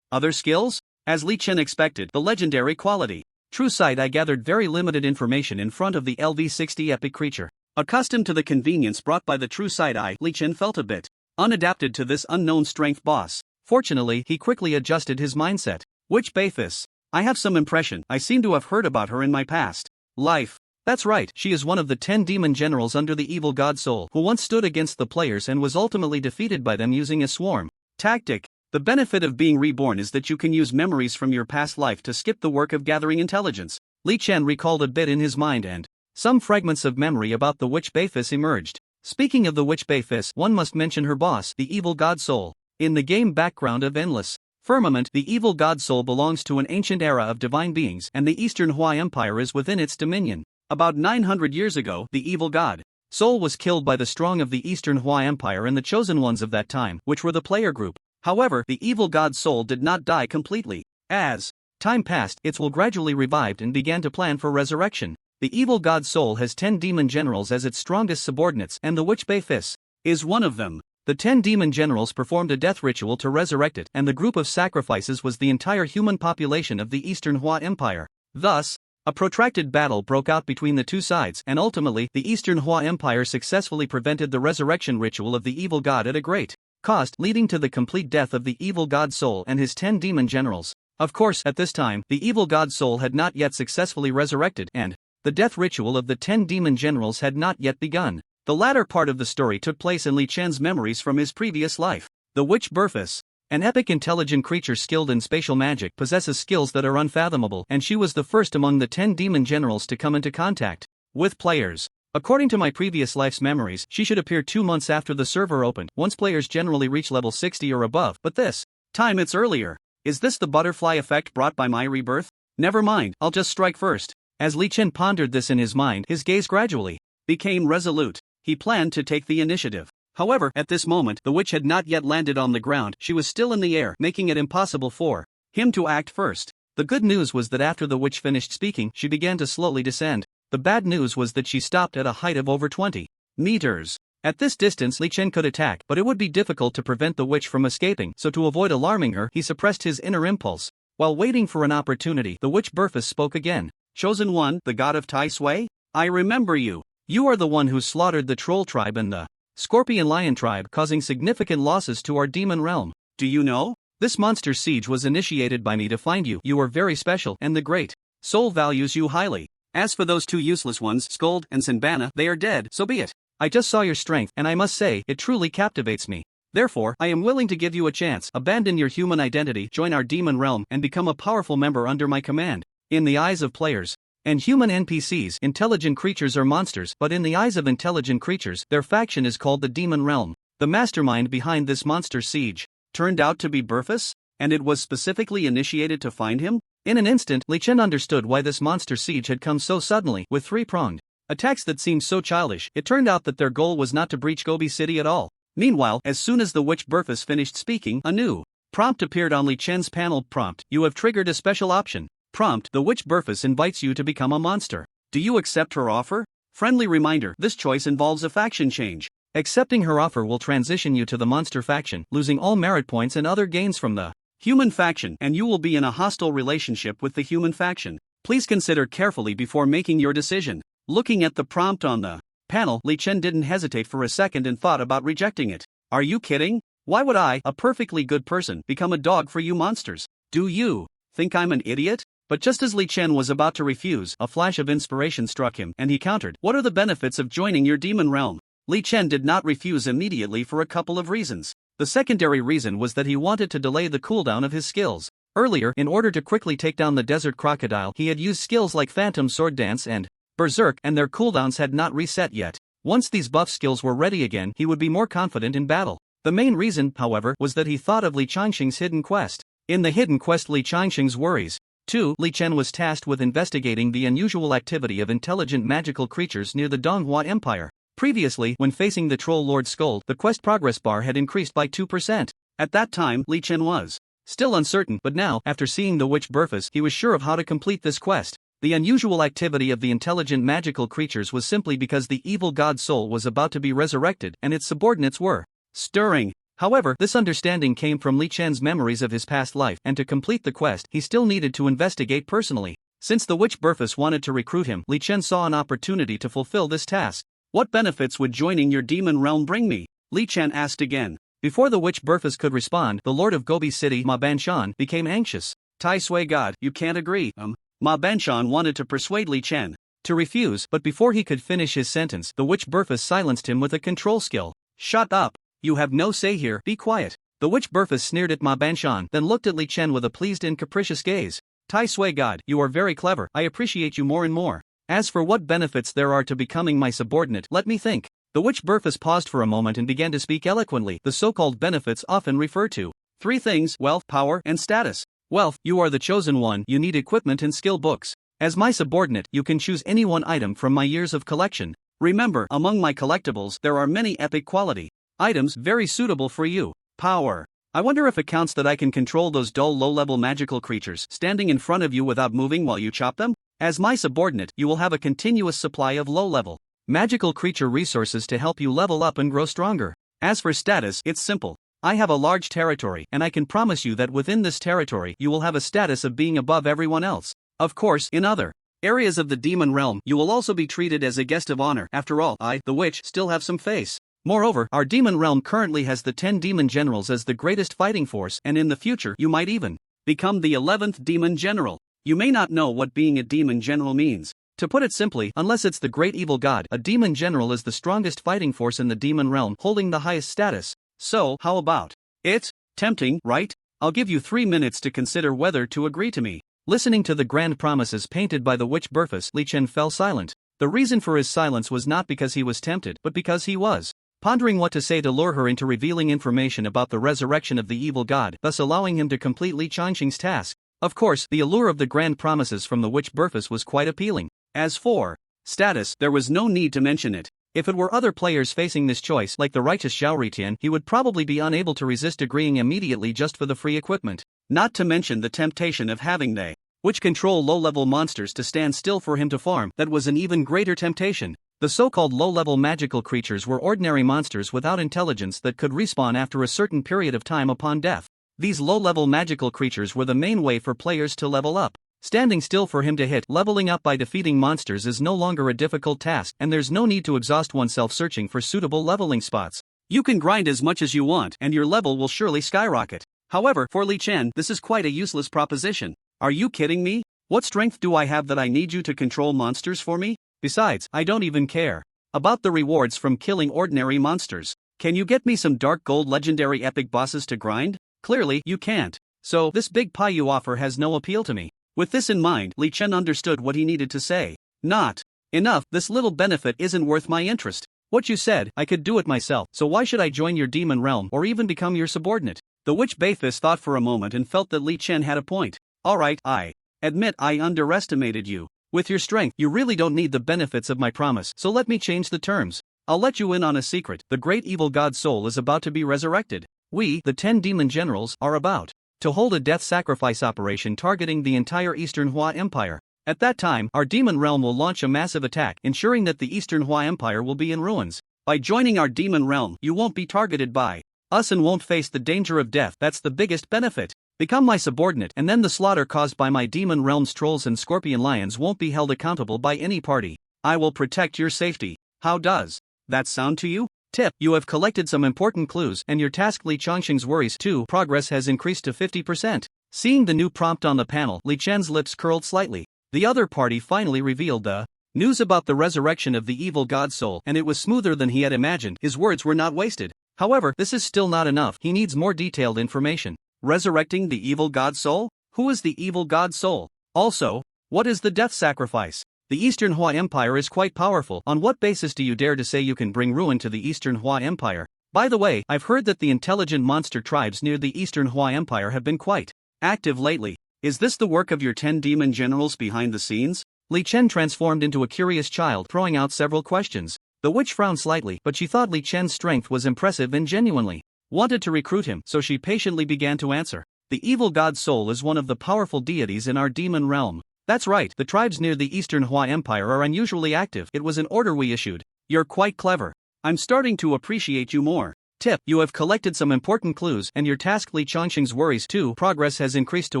Other skills? As Li Chen expected, the legendary quality. True sight. I gathered very limited information in front of the LV-60 epic creature. Accustomed to the convenience brought by the true sight eye, Li Chen felt a bit unadapted to this unknown strength boss. Fortunately, he quickly adjusted his mindset. Witch Bayfis. I have some impression. I seem to have heard about her in my past life. That's right, she is one of the 10 demon generals under the evil god Soul who once stood against the players and was ultimately defeated by them using a swarm tactic. The benefit of being reborn is that you can use memories from your past life to skip the work of gathering intelligence. Li Chen recalled a bit in his mind and some fragments of memory about the Witch Bayfis emerged. Speaking of the Witch Bayfis, one must mention her boss, the evil god Soul. In the game background of Endless Firmament, the evil god Soul belongs to an ancient era of divine beings and the Eastern Hua Empire is within its dominion. About 900 years ago, the evil god Soul was killed by the strong of the Eastern Hua Empire and the chosen ones of that time, which were the player group. However, the evil god Soul did not die completely. As time passed, its will gradually revived and began to plan for resurrection. The evil god Soul has 10 demon generals as its strongest subordinates, and the Witch Bayfis is one of them. The 10 demon generals performed a death ritual to resurrect it, and the group of sacrifices was the entire human population of the Eastern Hua Empire. Thus, a protracted battle broke out between the two sides, and ultimately, the Eastern Hua Empire successfully prevented the resurrection ritual of the evil god at a great cost, leading to the complete death of the evil god Soul and his 10 demon generals. Of course, at this time, the evil god Soul had not yet successfully resurrected, and the death ritual of the 10 demon generals had not yet begun. The latter part of the story took place in Li Chen's memories from his previous life. The Witch Bayfis, an epic intelligent creature skilled in spatial magic, possesses skills that are unfathomable, and she was the first among the 10 demon generals to come into contact with players. According to my previous life's memories, she should appear 2 months after the server opened, once players generally reach level 60 or above, but this time it's earlier. Is this the butterfly effect brought by my rebirth? Never mind, I'll just strike first. As Li Chen pondered this in his mind, his gaze gradually became resolute. he planned to take the initiative. However, at this moment, the witch had not yet landed on the ground, she was still in the air, making it impossible for him to act first. The good news was that after the witch finished speaking, she began to slowly descend. The bad news was that she stopped at a height of over 20 meters. At this distance, Li Chen could attack, but it would be difficult to prevent the witch from escaping, so to avoid alarming her, he suppressed his inner impulse. While waiting for an opportunity, the witch Berphus spoke again. Chosen One, the god of Tai Sui? I remember you. You are the one who slaughtered the troll tribe and the scorpion lion tribe, causing significant losses to our demon realm. Do you know? This monster siege was initiated by me to find you. You are very special, and the great soul values you highly. As for those two useless ones, Scold and Sinbana, they are dead, so be it. I just saw your strength, and I must say, it truly captivates me. Therefore, I am willing to give you a chance. Abandon your human identity, join our demon realm, and become a powerful member under my command. In the eyes of players and human NPCs, intelligent creatures are monsters, but in the eyes of intelligent creatures, their faction is called the demon realm. The mastermind behind this monster siege turned out to be Berphus, and it was specifically initiated to find him? In an instant, Li Chen understood why this monster siege had come so suddenly, with three-pronged attacks that seemed so childish. It turned out that their goal was not to breach Gobi City at all. Meanwhile, as soon as the witch Berphus finished speaking, a new prompt appeared on Li Chen's panel. Prompt: you have triggered a special option. Prompt: the witch Berphus invites you to become a monster. Do you accept her offer? Friendly reminder: this choice involves a faction change. Accepting her offer will transition you to the monster faction, losing all merit points and other gains from the human faction, and you will be in a hostile relationship with the human faction. Please consider carefully before making your decision. Looking at the prompt on the panel, Li Chen didn't hesitate for a second and thought about rejecting it. Are you kidding? Why would I, a perfectly good person, become a dog for you monsters? Do you think I'm an idiot? But just as Li Chen was about to refuse, a flash of inspiration struck him, and he countered, what are the benefits of joining your demon realm? Li Chen did not refuse immediately for a couple of reasons. The secondary reason was that he wanted to delay the cooldown of his skills. Earlier, in order to quickly take down the desert crocodile, he had used skills like Phantom Sword Dance and Berserk, and their cooldowns had not reset yet. Once these buff skills were ready again, he would be more confident in battle. The main reason, however, was that he thought of Li Changxing's hidden quest. In the hidden quest Li Changxing's worries, too, Li Chen was tasked with investigating the unusual activity of intelligent magical creatures near the Donghua Empire. Previously, when facing the troll Lord Scold, the quest progress bar had increased by 2%. At that time, Li Chen was still uncertain, but now, after seeing the witch Berphus, he was sure of how to complete this quest. The unusual activity of the intelligent magical creatures was simply because the evil god soul was about to be resurrected, and its subordinates were stirring. However, this understanding came from Li Chen's memories of his past life, and to complete the quest, he still needed to investigate personally. Since the witch Berphus wanted to recruit him, Li Chen saw an opportunity to fulfill this task. What benefits would joining your demon realm bring me? Li Chen asked again. Before the witch Berphus could respond, the lord of Gobi City, Ma Banshan, became anxious. Tai Sui god, you can't agree. Ma Banshan wanted to persuade Li Chen to refuse, but before he could finish his sentence, the witch Berphus silenced him with a control skill. Shut up. You have no say here, be quiet. The witch Berphus sneered at Ma Banshan, then looked at Li Chen with a pleased and capricious gaze. Tai Sui god, you are very clever, I appreciate you more and more. As for what benefits there are to becoming my subordinate, let me think. The witch Berphus paused for a moment and began to speak eloquently. The so-called benefits often refer to three things: wealth, power, and status. Wealth: you are the chosen one, you need equipment and skill books. As my subordinate, you can choose any one item from my years of collection. Remember, among my collectibles, there are many epic quality items very suitable for you. Power: I wonder if it counts that I can control those dull low-level magical creatures standing in front of you without moving while you chop them? As my subordinate, you will have a continuous supply of low-level magical creature resources to help you level up and grow stronger. As for status, it's simple. I have a large territory, and I can promise you that within this territory you will have a status of being above everyone else. Of course, in other areas of the demon realm, you will also be treated as a guest of honor. After all, I, the witch, still have some face. Moreover, our demon realm currently has the 10 demon generals as the greatest fighting force, and in the future you might even become the 11th demon general. You may not know what being a demon general means. To put it simply, unless it's the great evil god, a demon general is the strongest fighting force in the demon realm, holding the highest status. So, how about it? Tempting, right? I'll give you 3 minutes to consider whether to agree to me. Listening to the grand promises painted by the witch Berphus, Li Chen fell silent. The reason for his silence was not because he was tempted, but because he was pondering what to say to lure her into revealing information about the resurrection of the evil god, thus allowing him to complete Li Changxing's task. Of course, the allure of the grand promises from the witch Berphus was quite appealing. As for status, there was no need to mention it. If it were other players facing this choice like the righteous Zhao Ritian, he would probably be unable to resist agreeing immediately just for the free equipment. Not to mention the temptation of having they, which control low-level monsters to stand still for him to farm. That was an even greater temptation. The so-called low-level magical creatures were ordinary monsters without intelligence that could respawn after a certain period of time upon death. These low-level magical creatures were the main way for players to level up. Standing still for him to hit. Leveling up by defeating monsters is no longer a difficult task, and there's no need to exhaust oneself searching for suitable leveling spots. You can grind as much as you want, and your level will surely skyrocket. However, for Li Chen, this is quite a useless proposition. Are you kidding me? What strength do I have that I need you to control monsters for me? Besides, I don't even care about the rewards from killing ordinary monsters. Can you get me some dark gold legendary epic bosses to grind? Clearly, you can't. So, this big pie you offer has no appeal to me. With this in mind, Li Chen understood what he needed to say. Not enough, this little benefit isn't worth my interest. What you said, I could do it myself, so why should I join your demon realm or even become your subordinate? The witch Bathis thought for a moment and felt that Li Chen had a point. Alright, I admit I underestimated you. With your strength, you really don't need the benefits of my promise, so let me change the terms. I'll let you in on a secret. The great evil god soul is about to be resurrected. We, the 10 demon generals, are about to hold a death sacrifice operation targeting the entire Eastern Hua Empire. At that time, our demon realm will launch a massive attack, ensuring that the Eastern Hua Empire will be in ruins. By joining our demon realm, you won't be targeted by us and won't face the danger of death. That's the biggest benefit. Become my subordinate, and then the slaughter caused by my demon realm's trolls and scorpion lions won't be held accountable by any party. I will protect your safety. How does that sound to you? Tip: you have collected some important clues, and your task Li Changxing's worries too. Progress has increased to 50%. Seeing the new prompt on the panel, Li Chen's lips curled slightly. The other party finally revealed the news about the resurrection of the evil god soul, and it was smoother than he had imagined. His words were not wasted. However, this is still not enough. He needs more detailed information. Resurrecting the evil god soul? Who is the evil god soul? Also, what is the death sacrifice? The Eastern Hua Empire is quite powerful. On what basis do you dare to say you can bring ruin to the Eastern Hua Empire? By the way, I've heard that the intelligent monster tribes near the Eastern Hua Empire have been quite active lately. Is this the work of your 10 demon generals behind the scenes? Li Chen transformed into a curious child, throwing out several questions. The witch frowned slightly, but she thought Li Chen's strength was impressive and genuinely wanted to recruit him, so she patiently began to answer. The evil god soul is one of the powerful deities in our demon realm. That's right, the tribes near the Eastern Hua Empire are unusually active. It was an order we issued. You're quite clever. I'm starting to appreciate you more. Tip: you have collected some important clues, and your task Li Changxing's worries too. Progress has increased to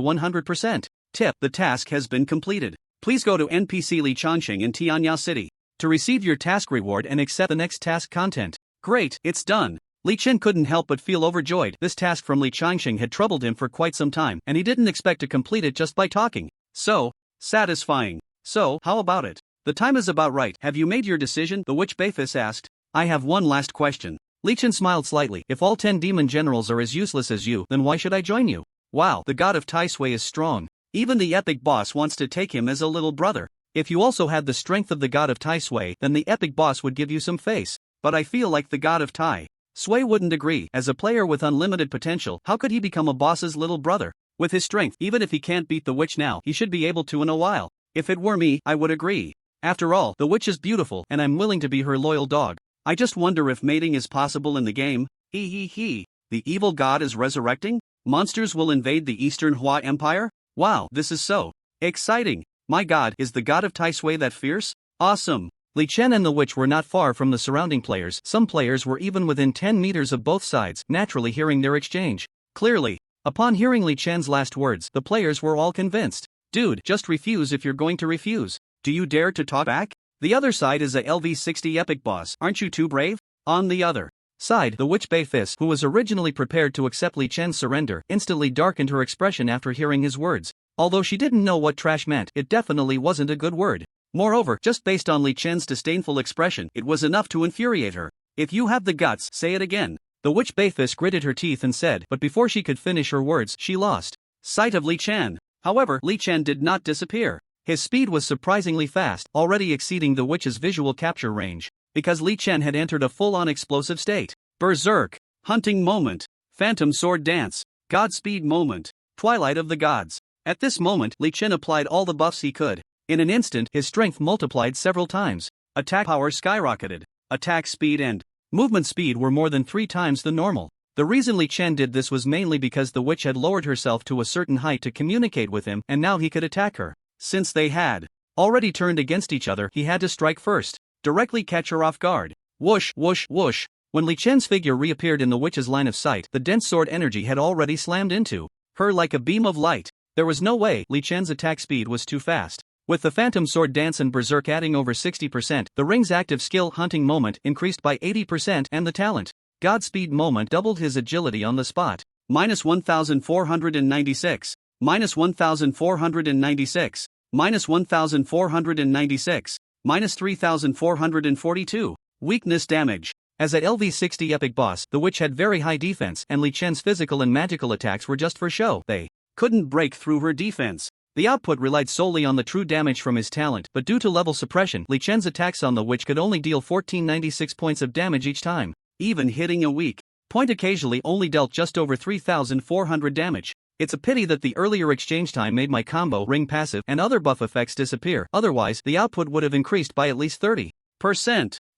100%. Tip: the task has been completed. Please go to NPC Li Changxing in Tianyao City to receive your task reward and accept the next task content. Great, it's done. Li Chen couldn't help but feel overjoyed. This task from Li Changxing had troubled him for quite some time, and he didn't expect to complete it just by talking. So satisfying. So, how about it? The time is about right. Have you made your decision? The witch Bathis asked. I have one last question. Li Chen smiled slightly. If all 10 demon generals are as useless as you, then why should I join you? Wow, the god of Tai Sui is strong. Even the epic boss wants to take him as a little brother. If you also had the strength of the god of Tai Sui, then the epic boss would give you some face. But I feel like the god of Tai Sui wouldn't agree. As a player with unlimited potential, how could he become a boss's little brother? With his strength, even if he can't beat the witch now, he should be able to in a while. If it were me, I would agree. After all, the witch is beautiful, and I'm willing to be her loyal dog. I just wonder if mating is possible in the game. He. The evil god is resurrecting? Monsters will invade the Eastern Hua Empire? Wow, this is so exciting. My god, is the god of Tai Sui that fierce? Awesome. Li Chen and the witch were not far from the surrounding players. Some players were even within 10 meters of both sides, naturally hearing their exchange. Clearly, upon hearing Li Chen's last words, the players were all convinced. Dude, just refuse if you're going to refuse. Do you dare to talk back? The other side is a LV60 epic boss. Aren't you too brave? On the other side, the witch Bathis, who was originally prepared to accept Li Chen's surrender, instantly darkened her expression after hearing his words. Although she didn't know what trash meant, it definitely wasn't a good word. Moreover, just based on Li Chen's disdainful expression, it was enough to infuriate her. If you have the guts, say it again. The witch Bathis gritted her teeth and said, but before she could finish her words, she lost sight of Li Chen. However, Li Chen did not disappear. His speed was surprisingly fast, already exceeding the witch's visual capture range, because Li Chen had entered a full-on explosive state. Berserk, hunting moment, phantom sword dance, Godspeed moment, twilight of the gods. At this moment, Li Chen applied all the buffs he could. In an instant, his strength multiplied several times. Attack power skyrocketed. attack speed and movement speed were more than 3 times the normal. The reason Li Chen did this was mainly because the witch had lowered herself to a certain height to communicate with him, and now he could attack her. Since they had already turned against each other, he had to strike first, directly catch her off guard. Whoosh, whoosh, whoosh. When Li Chen's figure reappeared in the witch's line of sight, the dense sword energy had already slammed into her like a beam of light. There was no way. Li Chen's attack speed was too fast. With the Phantom Sword Dance and Berserk adding over 60%, the ring's active skill Hunting moment increased by 80% and the talent Godspeed moment doubled his agility on the spot. Minus 1496. Minus 1496. Minus 1496. Minus 3442. Weakness damage. As at LV60 Epic Boss, the witch had very high defense, and Li Chen's physical and magical attacks were just for show. They couldn't break through her defense. The output relied solely on the true damage from his talent, but due to level suppression, Li Chen's attacks on the witch could only deal 1496 points of damage each time. Even hitting a weak point occasionally only dealt just over 3400 damage. It's a pity that the earlier exchange time made my combo ring passive and other buff effects disappear, otherwise the output would have increased by at least 30%.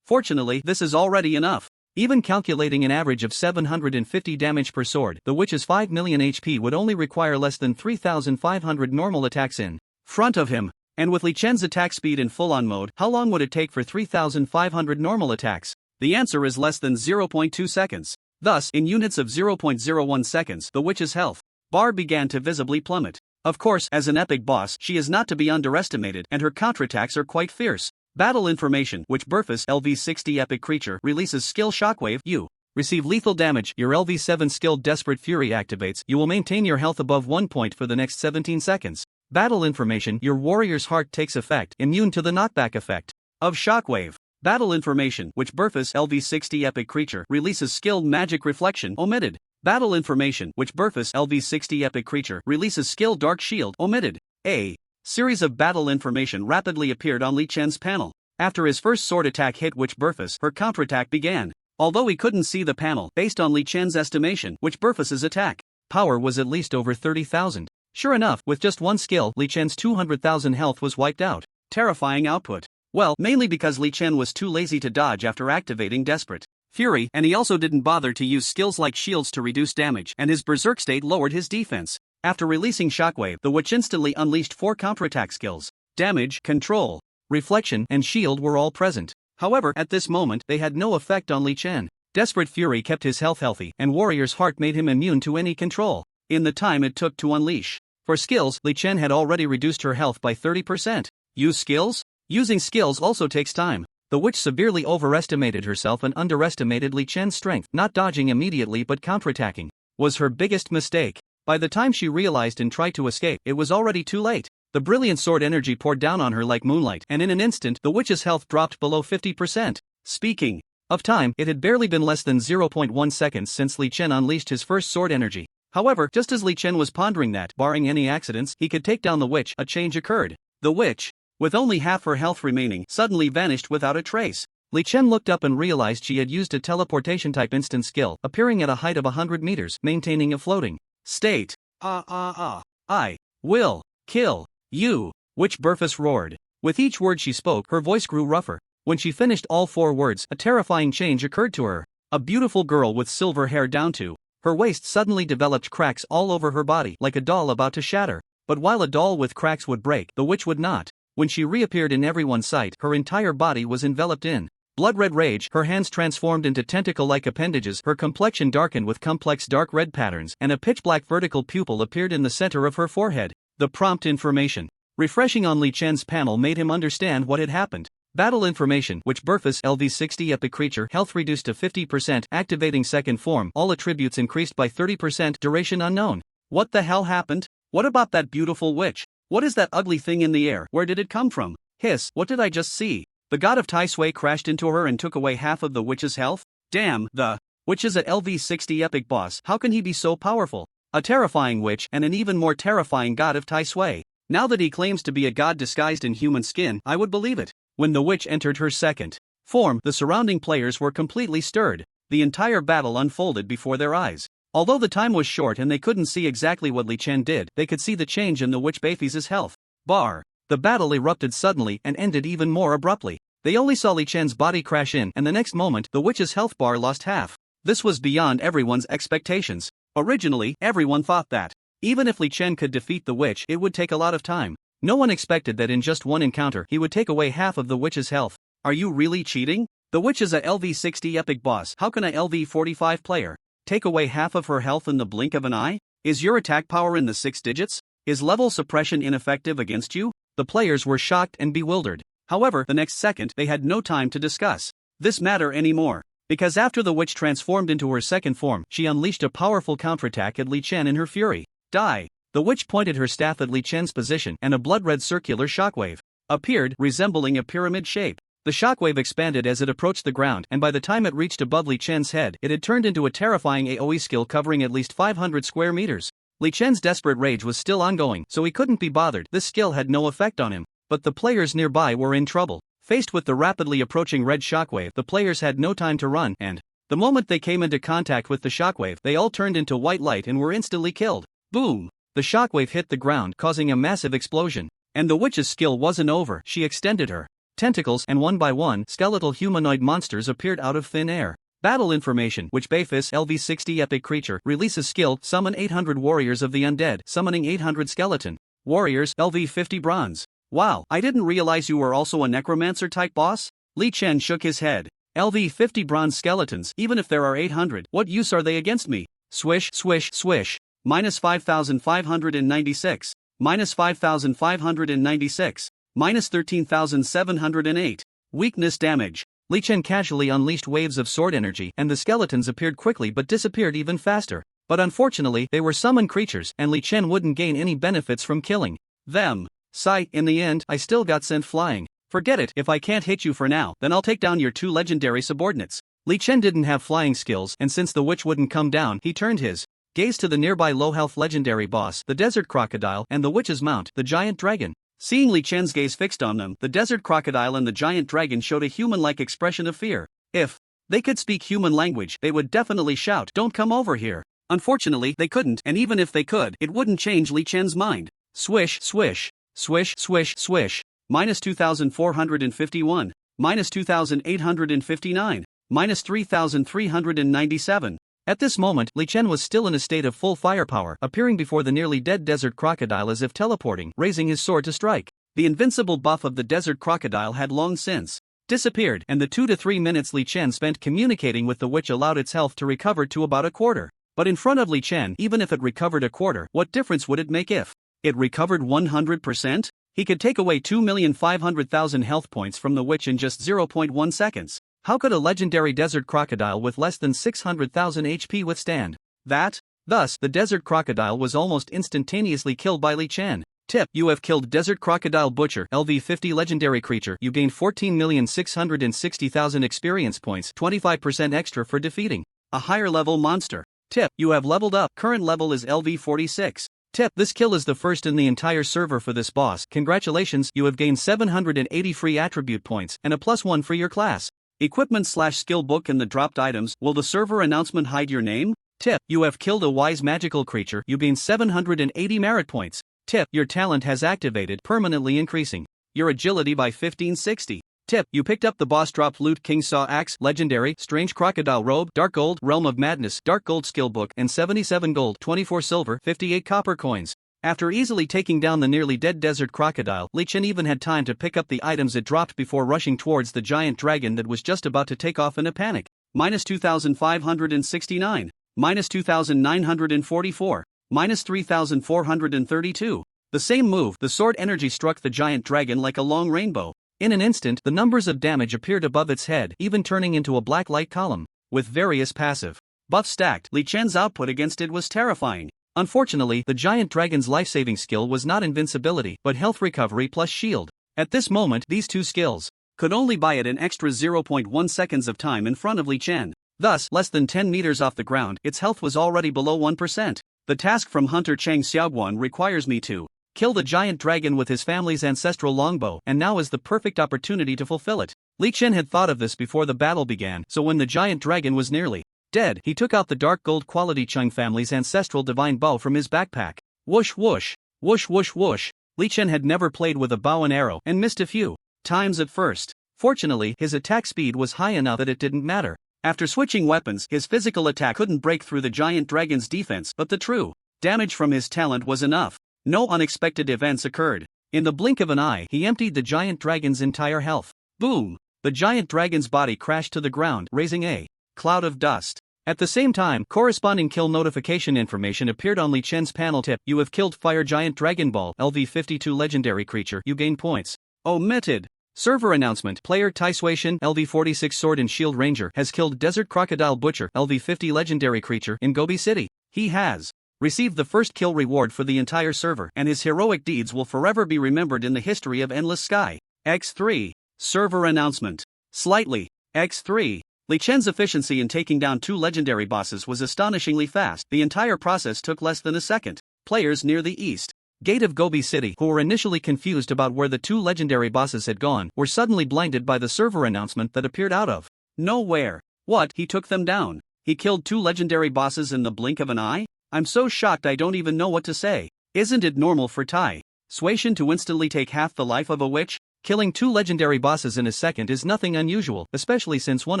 Fortunately, this is already enough. Even calculating an average of 750 damage per sword, the witch's 5 million HP would only require less than 3500 normal attacks in front of him. And with Li Chen's attack speed in full-on mode, how long would it take for 3500 normal attacks? The answer is less than 0.2 seconds. Thus, in units of 0.01 seconds, the witch's health bar began to visibly plummet. Of course, as an epic boss, she is not to be underestimated, and her counterattacks are quite fierce. Battle information, which Burfus LV60 epic creature releases skill Shockwave. You receive lethal damage. Your LV7 skill Desperate Fury activates. You will maintain your health above 1 point for the next 17 seconds. Battle information, your warrior's heart takes effect, immune to the knockback effect of Shockwave. Battle information, which Burfus LV60 epic creature releases skill Magic Reflection omitted. Battle information, which Burfus LV60 epic creature releases skill Dark Shield omitted. A series of battle information rapidly appeared on Li Chen's panel. After his first sword attack hit Witch Burfus, her counterattack began. Although he couldn't see the panel, based on Li Chen's estimation, Witch Burfus's attack power was at least over 30,000. Sure enough, with just one skill, Li Chen's 200,000 health was wiped out. Terrifying output. Well, mainly because Li Chen was too lazy to dodge after activating Desperate Fury, and he also didn't bother to use skills like shields to reduce damage, and his Berserk state lowered his defense. After releasing Shockwave, the witch instantly unleashed 4 counterattack skills. Damage, Control, Reflection, and Shield were all present. However, at this moment, they had no effect on Li Chen. Desperate Fury kept his health healthy, and Warrior's Heart made him immune to any control in the time it took to unleash. For skills, Li Chen had already reduced her health by 30%. Use skills? Using skills also takes time. The witch severely overestimated herself and underestimated Li Chen's strength. Not dodging immediately but counterattacking was her biggest mistake. By the time she realized and tried to escape, it was already too late. The brilliant sword energy poured down on her like moonlight, and in an instant, the witch's health dropped below 50%. Speaking of time, it had barely been less than 0.1 seconds since Li Chen unleashed his first sword energy. However, just as Li Chen was pondering that, barring any accidents, he could take down the witch, a change occurred. The witch, with only half her health remaining, suddenly vanished without a trace. Li Chen looked up and realized she had used a teleportation-type instant skill, appearing at a height of 100 meters, maintaining a floating state. I will kill you, Witch Burfus roared. With each word she spoke, her voice grew rougher. When she finished all 4 words, a terrifying change occurred to her. A beautiful girl with silver hair down to her waist suddenly developed cracks all over her body, like a doll about to shatter. But while a doll with cracks would break, the witch would not. When she reappeared in everyone's sight, her entire body was enveloped in blood-red rage. Her hands transformed into tentacle-like appendages, her complexion darkened with complex dark red patterns, and a pitch-black vertical pupil appeared in the center of her forehead. The prompt information refreshing on Li Chen's panel made him understand what had happened. Battle information, which Burfus LV60 epic creature health reduced to 50%, activating second form, all attributes increased by 30%, duration unknown. What the hell happened? What about that beautiful witch? What is that ugly thing in the air? Where did it come from? Hiss, what did I just see? The god of Tai Sui crashed into her and took away half of the witch's health? Damn, the witch is at LV60 epic boss. How can he be so powerful? A terrifying witch and an even more terrifying god of Tai Sui. Now that he claims to be a god disguised in human skin, I would believe it. When the witch entered her second form, the surrounding players were completely stirred. The entire battle unfolded before their eyes. Although the time was short and they couldn't see exactly what Li Chen did, they could see the change in the witch Burfus's health bar. The battle erupted suddenly and ended even more abruptly. They only saw Li Chen's body crash in, and the next moment, the witch's health bar lost half. This was beyond everyone's expectations. Originally, everyone thought that even if Li Chen could defeat the witch, it would take a lot of time. No one expected that in just one encounter, he would take away half of the witch's health. Are you really cheating? The witch is a LV60 epic boss. How can a LV45 player take away half of her health in the blink of an eye? Is your attack power in the 6 digits? Is level suppression ineffective against you? The players were shocked and bewildered. However, the next second, they had no time to discuss this matter anymore. Because after the witch transformed into her second form, she unleashed a powerful counterattack at Li Chen in her fury. Die! The witch pointed her staff at Li Chen's position, and a blood-red circular shockwave appeared, resembling a pyramid shape. The shockwave expanded as it approached the ground, and by the time it reached above Li Chen's head, it had turned into a terrifying AoE skill covering at least 500 square meters. Li Chen's desperate rage was still ongoing, so he couldn't be bothered. This skill had no effect on him. But the players nearby were in trouble. Faced with the rapidly approaching red shockwave, the players had no time to run, and the moment they came into contact with the shockwave, they all turned into white light and were instantly killed. Boom! The shockwave hit the ground, causing a massive explosion. And the witch's skill wasn't over. She extended her tentacles, and one by one, skeletal humanoid monsters appeared out of thin air. Battle information, which Bayfis LV60 epic creature releases skill, summon 800 warriors of the undead, summoning 800 skeleton warriors, LV50 bronze. Wow, I didn't realize you were also a necromancer type boss? Li Chen shook his head. LV50 bronze skeletons, even if there are 800, what use are they against me? Swish, swish, swish. Minus 5,596. Minus 5,596. Minus 13,708. Weakness damage. Li Chen casually unleashed waves of sword energy, and the skeletons appeared quickly but disappeared even faster. But unfortunately, they were summoned creatures, and Li Chen wouldn't gain any benefits from killing them. Sigh, in the end, I still got sent flying. Forget it, if I can't hit you for now, then I'll take down your 2 legendary subordinates. Li Chen didn't have flying skills, and since the witch wouldn't come down, he turned his gaze to the nearby low-health legendary boss, the desert crocodile, and the witch's mount, the giant dragon. Seeing Li Chen's gaze fixed on them, the desert crocodile and the giant dragon showed a human-like expression of fear. If they could speak human language, they would definitely shout, "Don't come over here." Unfortunately, they couldn't, and even if they could, it wouldn't change Li Chen's mind. Swish, swish. Swish, swish, swish. Minus 2,451. Minus 2,859. Minus 3,397. At this moment, Li Chen was still in a state of full firepower, appearing before the nearly dead desert crocodile as if teleporting, raising his sword to strike. The invincible buff of the desert crocodile had long since disappeared, and the 2 to 3 minutes Li Chen spent communicating with the witch allowed its health to recover to about a quarter. But in front of Li Chen, even if it recovered a quarter, what difference would it make if it recovered 100%? He could take away 2,500,000 health points from the witch in just 0.1 seconds. How could a legendary desert crocodile with less than 600,000 HP withstand that? Thus, the desert crocodile was almost instantaneously killed by Li Chen. Tip: you have killed Desert Crocodile Butcher, LV50 legendary creature. You gain 14,660,000 experience points, 25% extra for defeating a higher level monster. Tip: you have leveled up. Current level is LV46. Tip: this kill is the first in the entire server for this boss. Congratulations, you have gained 780 free attribute points and a +1 for your class. Equipment/skill book and the dropped items. Will the server announcement hide your name? Tip: you have killed a wise magical creature. You gain 780 merit points. Tip: your talent has activated, permanently increasing your agility by 1560. Tip: you picked up the boss dropped loot King Saw Axe, Legendary, Strange Crocodile Robe, Dark Gold, Realm of Madness, Dark Gold Skill Book, and 77 gold, 24 silver, 58 copper coins. After easily taking down the nearly dead desert crocodile, Li Chen even had time to pick up the items it dropped before rushing towards the giant dragon that was just about to take off in a panic. Minus 2,569. Minus 2,944. Minus 3,432. The same move, the sword energy struck the giant dragon like a long rainbow. In an instant, the numbers of damage appeared above its head, even turning into a black light column. With various passive buffs stacked, Li Chen's output against it was terrifying. Unfortunately, the giant dragon's life-saving skill was not invincibility, but health recovery plus shield. At this moment, these two skills could only buy it an extra 0.1 seconds of time in front of Li Chen. Thus, less than 10 meters off the ground, its health was already below 1%. The task from Hunter Chang Xiaoguan requires me to kill the giant dragon with his family's ancestral longbow, and now is the perfect opportunity to fulfill it. Li Chen had thought of this before the battle began, so when the giant dragon was nearly dead, he took out the dark gold quality Chung family's ancestral divine bow from his backpack. Whoosh whoosh, whoosh whoosh whoosh. Li Chen had never played with a bow and arrow and missed a few times at first. Fortunately, his attack speed was high enough that it didn't matter. After switching weapons, his physical attack couldn't break through the giant dragon's defense, but the true damage from his talent was enough. No unexpected events occurred. In the blink of an eye, he emptied the giant dragon's entire health. Boom! The giant dragon's body crashed to the ground, raising a cloud of dust. At the same time, corresponding kill notification information appeared on Li Chen's panel. Tip: you have killed Fire Giant Dragon Ball, LV52 legendary creature, you gain points. Omitted. Server announcement: player Tai Suishan, LV46 Sword and Shield Ranger, has killed Desert Crocodile Butcher, LV50 legendary creature, in Gobi City. He has received the first kill reward for the entire server, and his heroic deeds will forever be remembered in the history of Endless Sky. X3. Server announcement. Slightly. X3. Li Chen's efficiency in taking down 2 legendary bosses was astonishingly fast. The entire process took less than a second. Players near the east gate of Gobi City, who were initially confused about where the 2 legendary bosses had gone, were suddenly blinded by the server announcement that appeared out of nowhere. What? He took them down? He killed 2 legendary bosses in the blink of an eye? I'm so shocked I don't even know what to say. Isn't it normal for Tai Suishan to instantly take half the life of a witch? Killing 2 legendary bosses in a second is nothing unusual, especially since one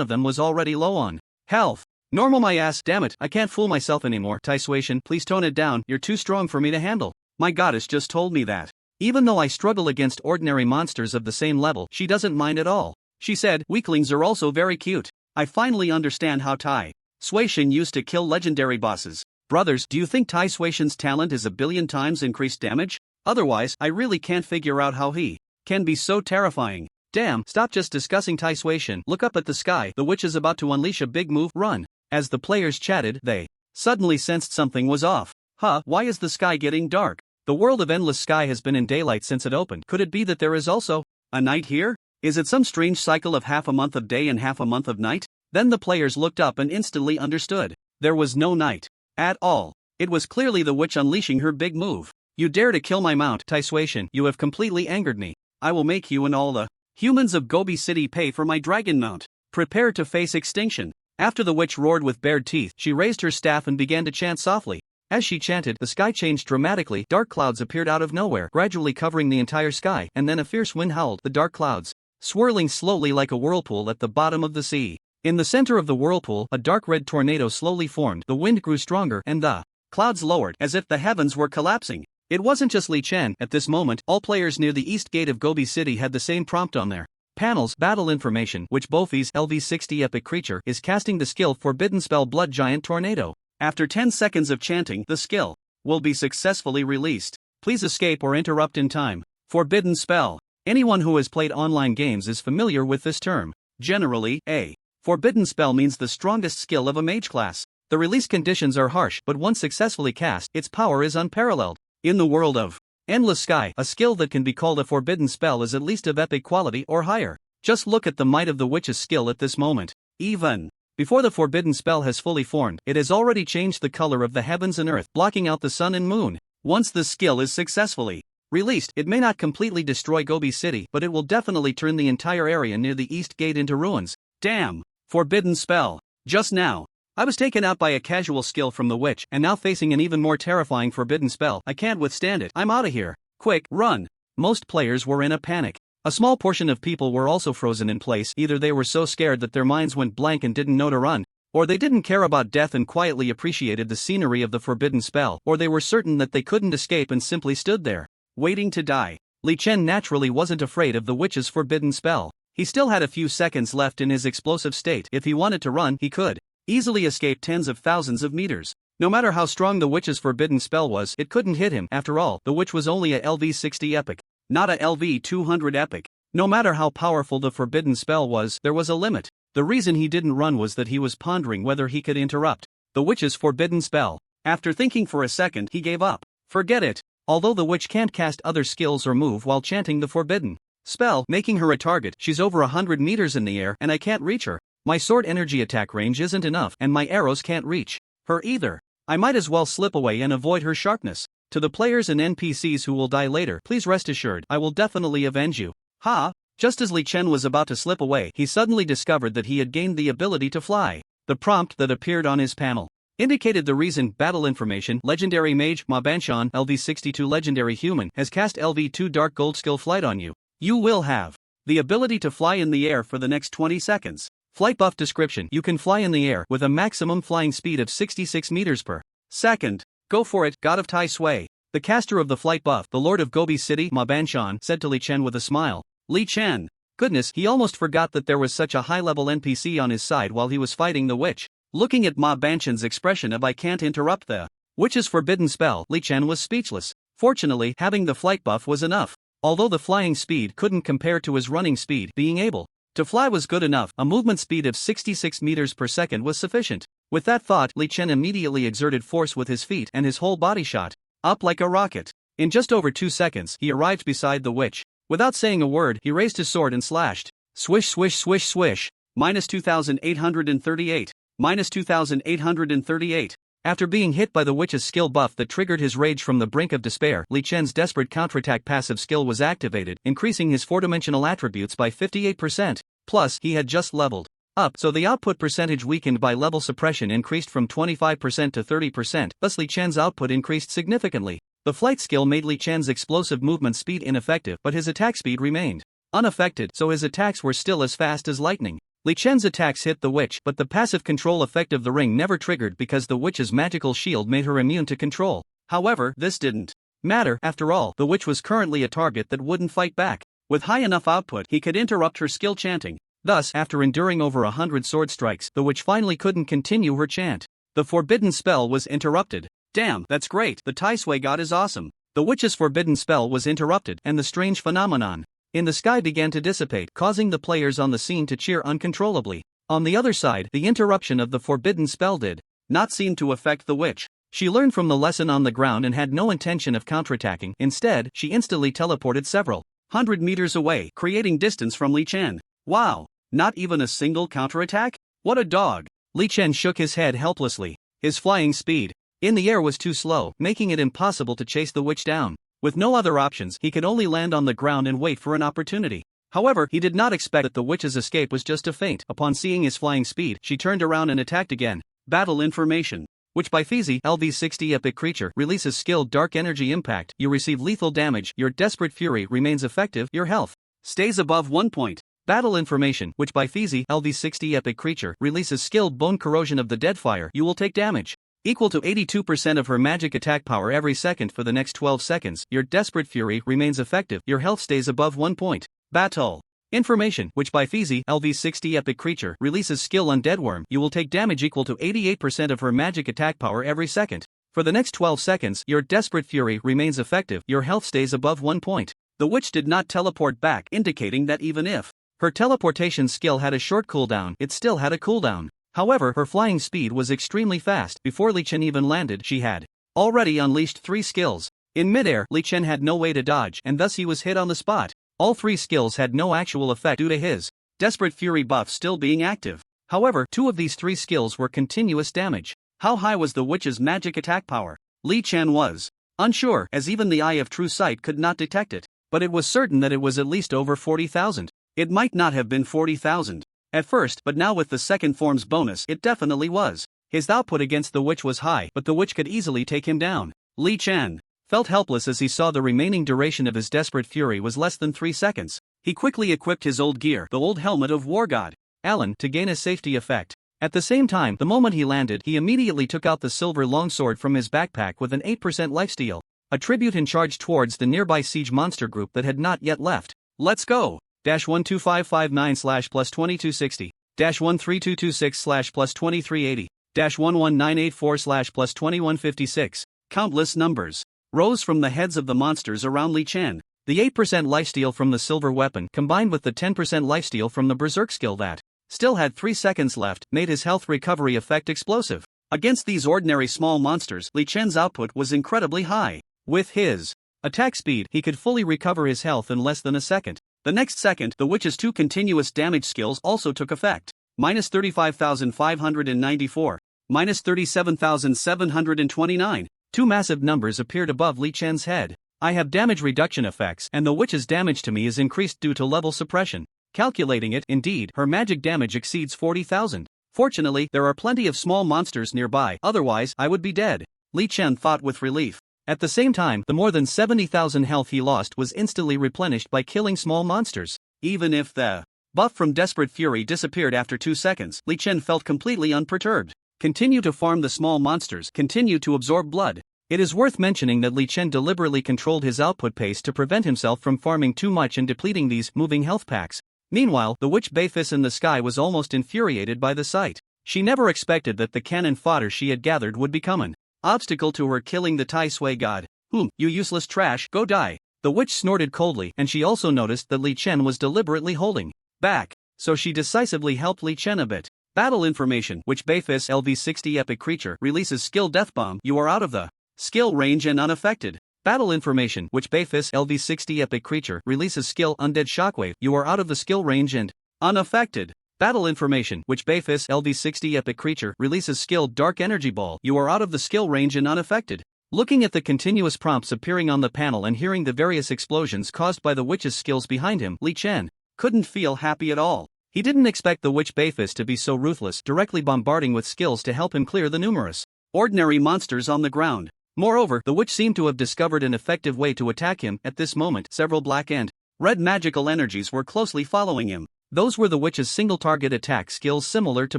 of them was already low on health. Normal my ass, damn it, I can't fool myself anymore. Tai Suishan, please tone it down, you're too strong for me to handle. My goddess just told me that. Even though I struggle against ordinary monsters of the same level, she doesn't mind at all. She said, weaklings are also very cute. I finally understand how Tai Suishan used to kill legendary bosses. Brothers, do you think Tai Suishan's talent is a billion times increased damage? Otherwise, I really can't figure out how he can be so terrifying. Damn, stop just discussing Tai Suishan. Look up at the sky, the witch is about to unleash a big move, run. As the players chatted, they suddenly sensed something was off. Huh, why is the sky getting dark? The world of Endless Sky has been in daylight since it opened. Could it be that there is also a night here? Is it some strange cycle of half a month of day and half a month of night? Then the players looked up and instantly understood. There was no night at all. It was clearly the witch unleashing her big move. You dare to kill my mount, Tai Suishan, you have completely angered me. I will make you and all the humans of Gobi City pay for my dragon mount. Prepare to face extinction. After the witch roared with bared teeth, she raised her staff and began to chant softly. As she chanted, the sky changed dramatically. Dark clouds appeared out of nowhere, gradually covering the entire sky, and then a fierce wind howled, the dark clouds swirling slowly like a whirlpool at the bottom of the sea. In the center of the whirlpool, a dark red tornado slowly formed. The wind grew stronger, and the clouds lowered, as if the heavens were collapsing. It wasn't just Li Chen. At this moment, all players near the east gate of Gobi City had the same prompt on their panels: battle information, which Bofi's LV60 epic creature is casting the skill Forbidden Spell Blood Giant Tornado. After 10 seconds of chanting, the skill will be successfully released. Please escape or interrupt in time. Forbidden Spell. Anyone who has played online games is familiar with this term. Generally, a forbidden spell means the strongest skill of a mage class. The release conditions are harsh, but once successfully cast, its power is unparalleled. In the world of Endless Sky, a skill that can be called a forbidden spell is at least of epic quality or higher. Just look at the might of the witch's skill at this moment. Even before the forbidden spell has fully formed, it has already changed the color of the heavens and earth, blocking out the sun and moon. Once the skill is successfully released, it may not completely destroy Gobi City, but it will definitely turn the entire area near the east gate into ruins. Damn! Forbidden spell. Just now, I was taken out by a casual skill from the witch, and now facing an even more terrifying forbidden spell. I can't withstand it. I'm out of here. Quick, run! Most players were in a panic. A small portion of people were also frozen in place. Either they were so scared that their minds went blank and didn't know to run, or they didn't care about death and quietly appreciated the scenery of the forbidden spell, or they were certain that they couldn't escape and simply stood there, waiting to die. Li Chen naturally wasn't afraid of the witch's forbidden spell. He still had a few seconds left in his explosive state. If he wanted to run, he could easily escape tens of thousands of meters. No matter how strong the witch's forbidden spell was, it couldn't hit him. After all, the witch was only a LV60 epic, not a LV200 epic. No matter how powerful the forbidden spell was, there was a limit. The reason he didn't run was that he was pondering whether he could interrupt the witch's forbidden spell. After thinking for a second, he gave up. Forget it. Although the witch can't cast other skills or move while chanting the forbidden spell, making her a target, she's over 100 meters in the air and I can't reach her. My sword energy attack range isn't enough and my arrows can't reach her either. I might as well slip away and avoid her sharpness. To the players and NPCs who will die later, please rest assured, I will definitely avenge you. Ha! Just as Li Chen was about to slip away, he suddenly discovered that he had gained the ability to fly. The prompt that appeared on his panel indicated the reason. Battle information: Legendary Mage Ma Banshan, LV62 Legendary Human, has cast LV2 Dark Gold Skill Flight on you. You will have The ability to fly in the air for the next 20 seconds. Flight buff description: you can fly in the air with a maximum flying speed of 66 meters per second. Go for it, God of Tai Sui. The caster of the flight buff, the Lord of Gobi City, Ma Banshan, said to Li Chen with a smile. Li Chen. Goodness, he almost forgot that there was such a high-level NPC on his side while he was fighting the witch. Looking at Ma Banshan's expression of "I can't interrupt the witch's forbidden spell," Li Chen was speechless. Fortunately, having the flight buff was enough. Although the flying speed couldn't compare to his running speed, being able to fly was good enough. A movement speed of 66 meters per second was sufficient. With that thought, Li Chen immediately exerted force with his feet and his whole body shot up like a rocket. In just over 2 seconds, he arrived beside the witch. Without saying a word, he raised his sword and slashed. Swish swish swish swish. Minus 2,838. Minus 2,838. After being hit by the witch's skill buff that triggered his rage from the brink of despair, Li Chen's desperate counterattack passive skill was activated, increasing his 4-dimensional attributes by 58%. Plus, he had just leveled up, so the output percentage weakened by level suppression increased from 25% to 30%, thus Li Chen's output increased significantly. The flight skill made Li Chen's explosive movement speed ineffective, but his attack speed remained unaffected, so his attacks were still as fast as lightning. Li Chen's attacks hit the witch, but the passive control effect of the ring never triggered because the witch's magical shield made her immune to control. However, this didn't matter. After all, the witch was currently a target that wouldn't fight back. With high enough output, he could interrupt her skill chanting. Thus, after enduring over 100 sword strikes, the witch finally couldn't continue her chant. The forbidden spell was interrupted. Damn, that's great, the Tai Sui god is awesome. The witch's forbidden spell was interrupted, and the strange phenomenon in the sky began to dissipate, causing the players on the scene to cheer uncontrollably. On the other side, the interruption of the forbidden spell did not seem to affect the witch. She learned from the lesson on the ground and had no intention of counterattacking. Instead, she instantly teleported several hundred meters away, creating distance from Li Chen. Wow, not even a single counterattack? What a dog! Li Chen shook his head helplessly. His flying speed in the air was too slow, making it impossible to chase the witch down. With no other options, he could only land on the ground and wait for an opportunity. However, he did not expect that the witch's escape was just a feint. Upon seeing his flying speed, she turned around and attacked again. Battle information. Witch by Fizi, LV60 Epic Creature, releases skill Dark Energy Impact. You receive lethal damage, your Desperate Fury remains effective, your health stays above 1 point. Battle information. Witch by Fizi, LV60 Epic Creature, releases skill Bone Corrosion of the Deadfire. You will take damage equal to 82% of her magic attack power every second for the next 12 seconds. Your Desperate Fury remains effective, your health stays above 1 point. Battle information. Witch by Fizi, LV60 Epic Creature, releases skill Undead Worm. You will take damage equal to 88% of her magic attack power every second. For the next 12 seconds, your Desperate Fury remains effective, your health stays above 1 point. The witch did not teleport back, indicating that even if her teleportation skill had a short cooldown, it still had a cooldown. However, her flying speed was extremely fast. Before Li Chen even landed, she had already unleashed 3 skills. In midair, Li Chen had no way to dodge, and thus he was hit on the spot. All 3 skills had no actual effect due to his Desperate Fury buff still being active. However, 2 of these 3 skills were continuous damage. How high was the witch's magic attack power? Li Chen was unsure, as even the Eye of True Sight could not detect it. But it was certain that it was at least over 40,000. It might not have been 40,000 at first, but now with the second form's bonus, it definitely was. His output against the witch was high, but the witch could easily take him down. Li Chen felt helpless as he saw the remaining duration of his Desperate Fury was less than 3 seconds. He quickly equipped his old gear, the old helmet of War God Alan, to gain a safety effect. At the same time, the moment he landed, he immediately took out the silver longsword from his backpack with an 8% lifesteal, a tribute and charged towards the nearby siege monster group that had not yet left. Let's go! -12559/+2260, -13226/+2380, -11984/+2156. Countless numbers rose from the heads of the monsters around Li Chen. The 8% lifesteal from the silver weapon, combined with the 10% lifesteal from the berserk skill that still had 3 seconds left, made his health recovery effect explosive. Against these ordinary small monsters, Li Chen's output was incredibly high. With his attack speed, he could fully recover his health in less than a second. The next second, the witch's 2 continuous damage skills also took effect. -35,594, -37,729. 2 massive numbers appeared above Li Chen's head. I have damage reduction effects, and the witch's damage to me is increased due to level suppression. Calculating it, indeed, her magic damage exceeds 40,000. Fortunately, there are plenty of small monsters nearby, otherwise, I would be dead. Li Chen thought with relief. At the same time, the more than 70,000 health he lost was instantly replenished by killing small monsters. Even if the buff from Desperate Fury disappeared after 2 seconds, Li Chen felt completely unperturbed. Continue to farm the small monsters, continue to absorb blood. It is worth mentioning that Li Chen deliberately controlled his output pace to prevent himself from farming too much and depleting these moving health packs. Meanwhile, the witch Beifis in the sky was almost infuriated by the sight. She never expected that the cannon fodder she had gathered would become an obstacle to her killing the Tai Sui god. You useless trash, go die. The witch snorted coldly, and she also noticed that Li Chen was deliberately holding back, so she decisively helped Li Chen a bit. Battle information: Witch Beifis LV60 epic creature releases skill death bomb. You are out of the skill range and unaffected. Battle information: Witch Beifis LV60 epic creature releases skill undead shockwave. You are out of the skill range and unaffected. Battle information: Witch Beifis LV60 epic creature releases skill dark energy ball. You are out of the skill range and unaffected. Looking at the continuous prompts appearing on the panel and hearing the various explosions caused by the witch's skills behind him, Li Chen couldn't feel happy at all. He didn't expect the witch Beifis to be so ruthless, directly bombarding with skills to help him clear the numerous ordinary monsters on the ground. Moreover, the witch seemed to have discovered an effective way to attack him. At this moment, several black and red magical energies were closely following him. Those were the witch's single-target attack skills similar to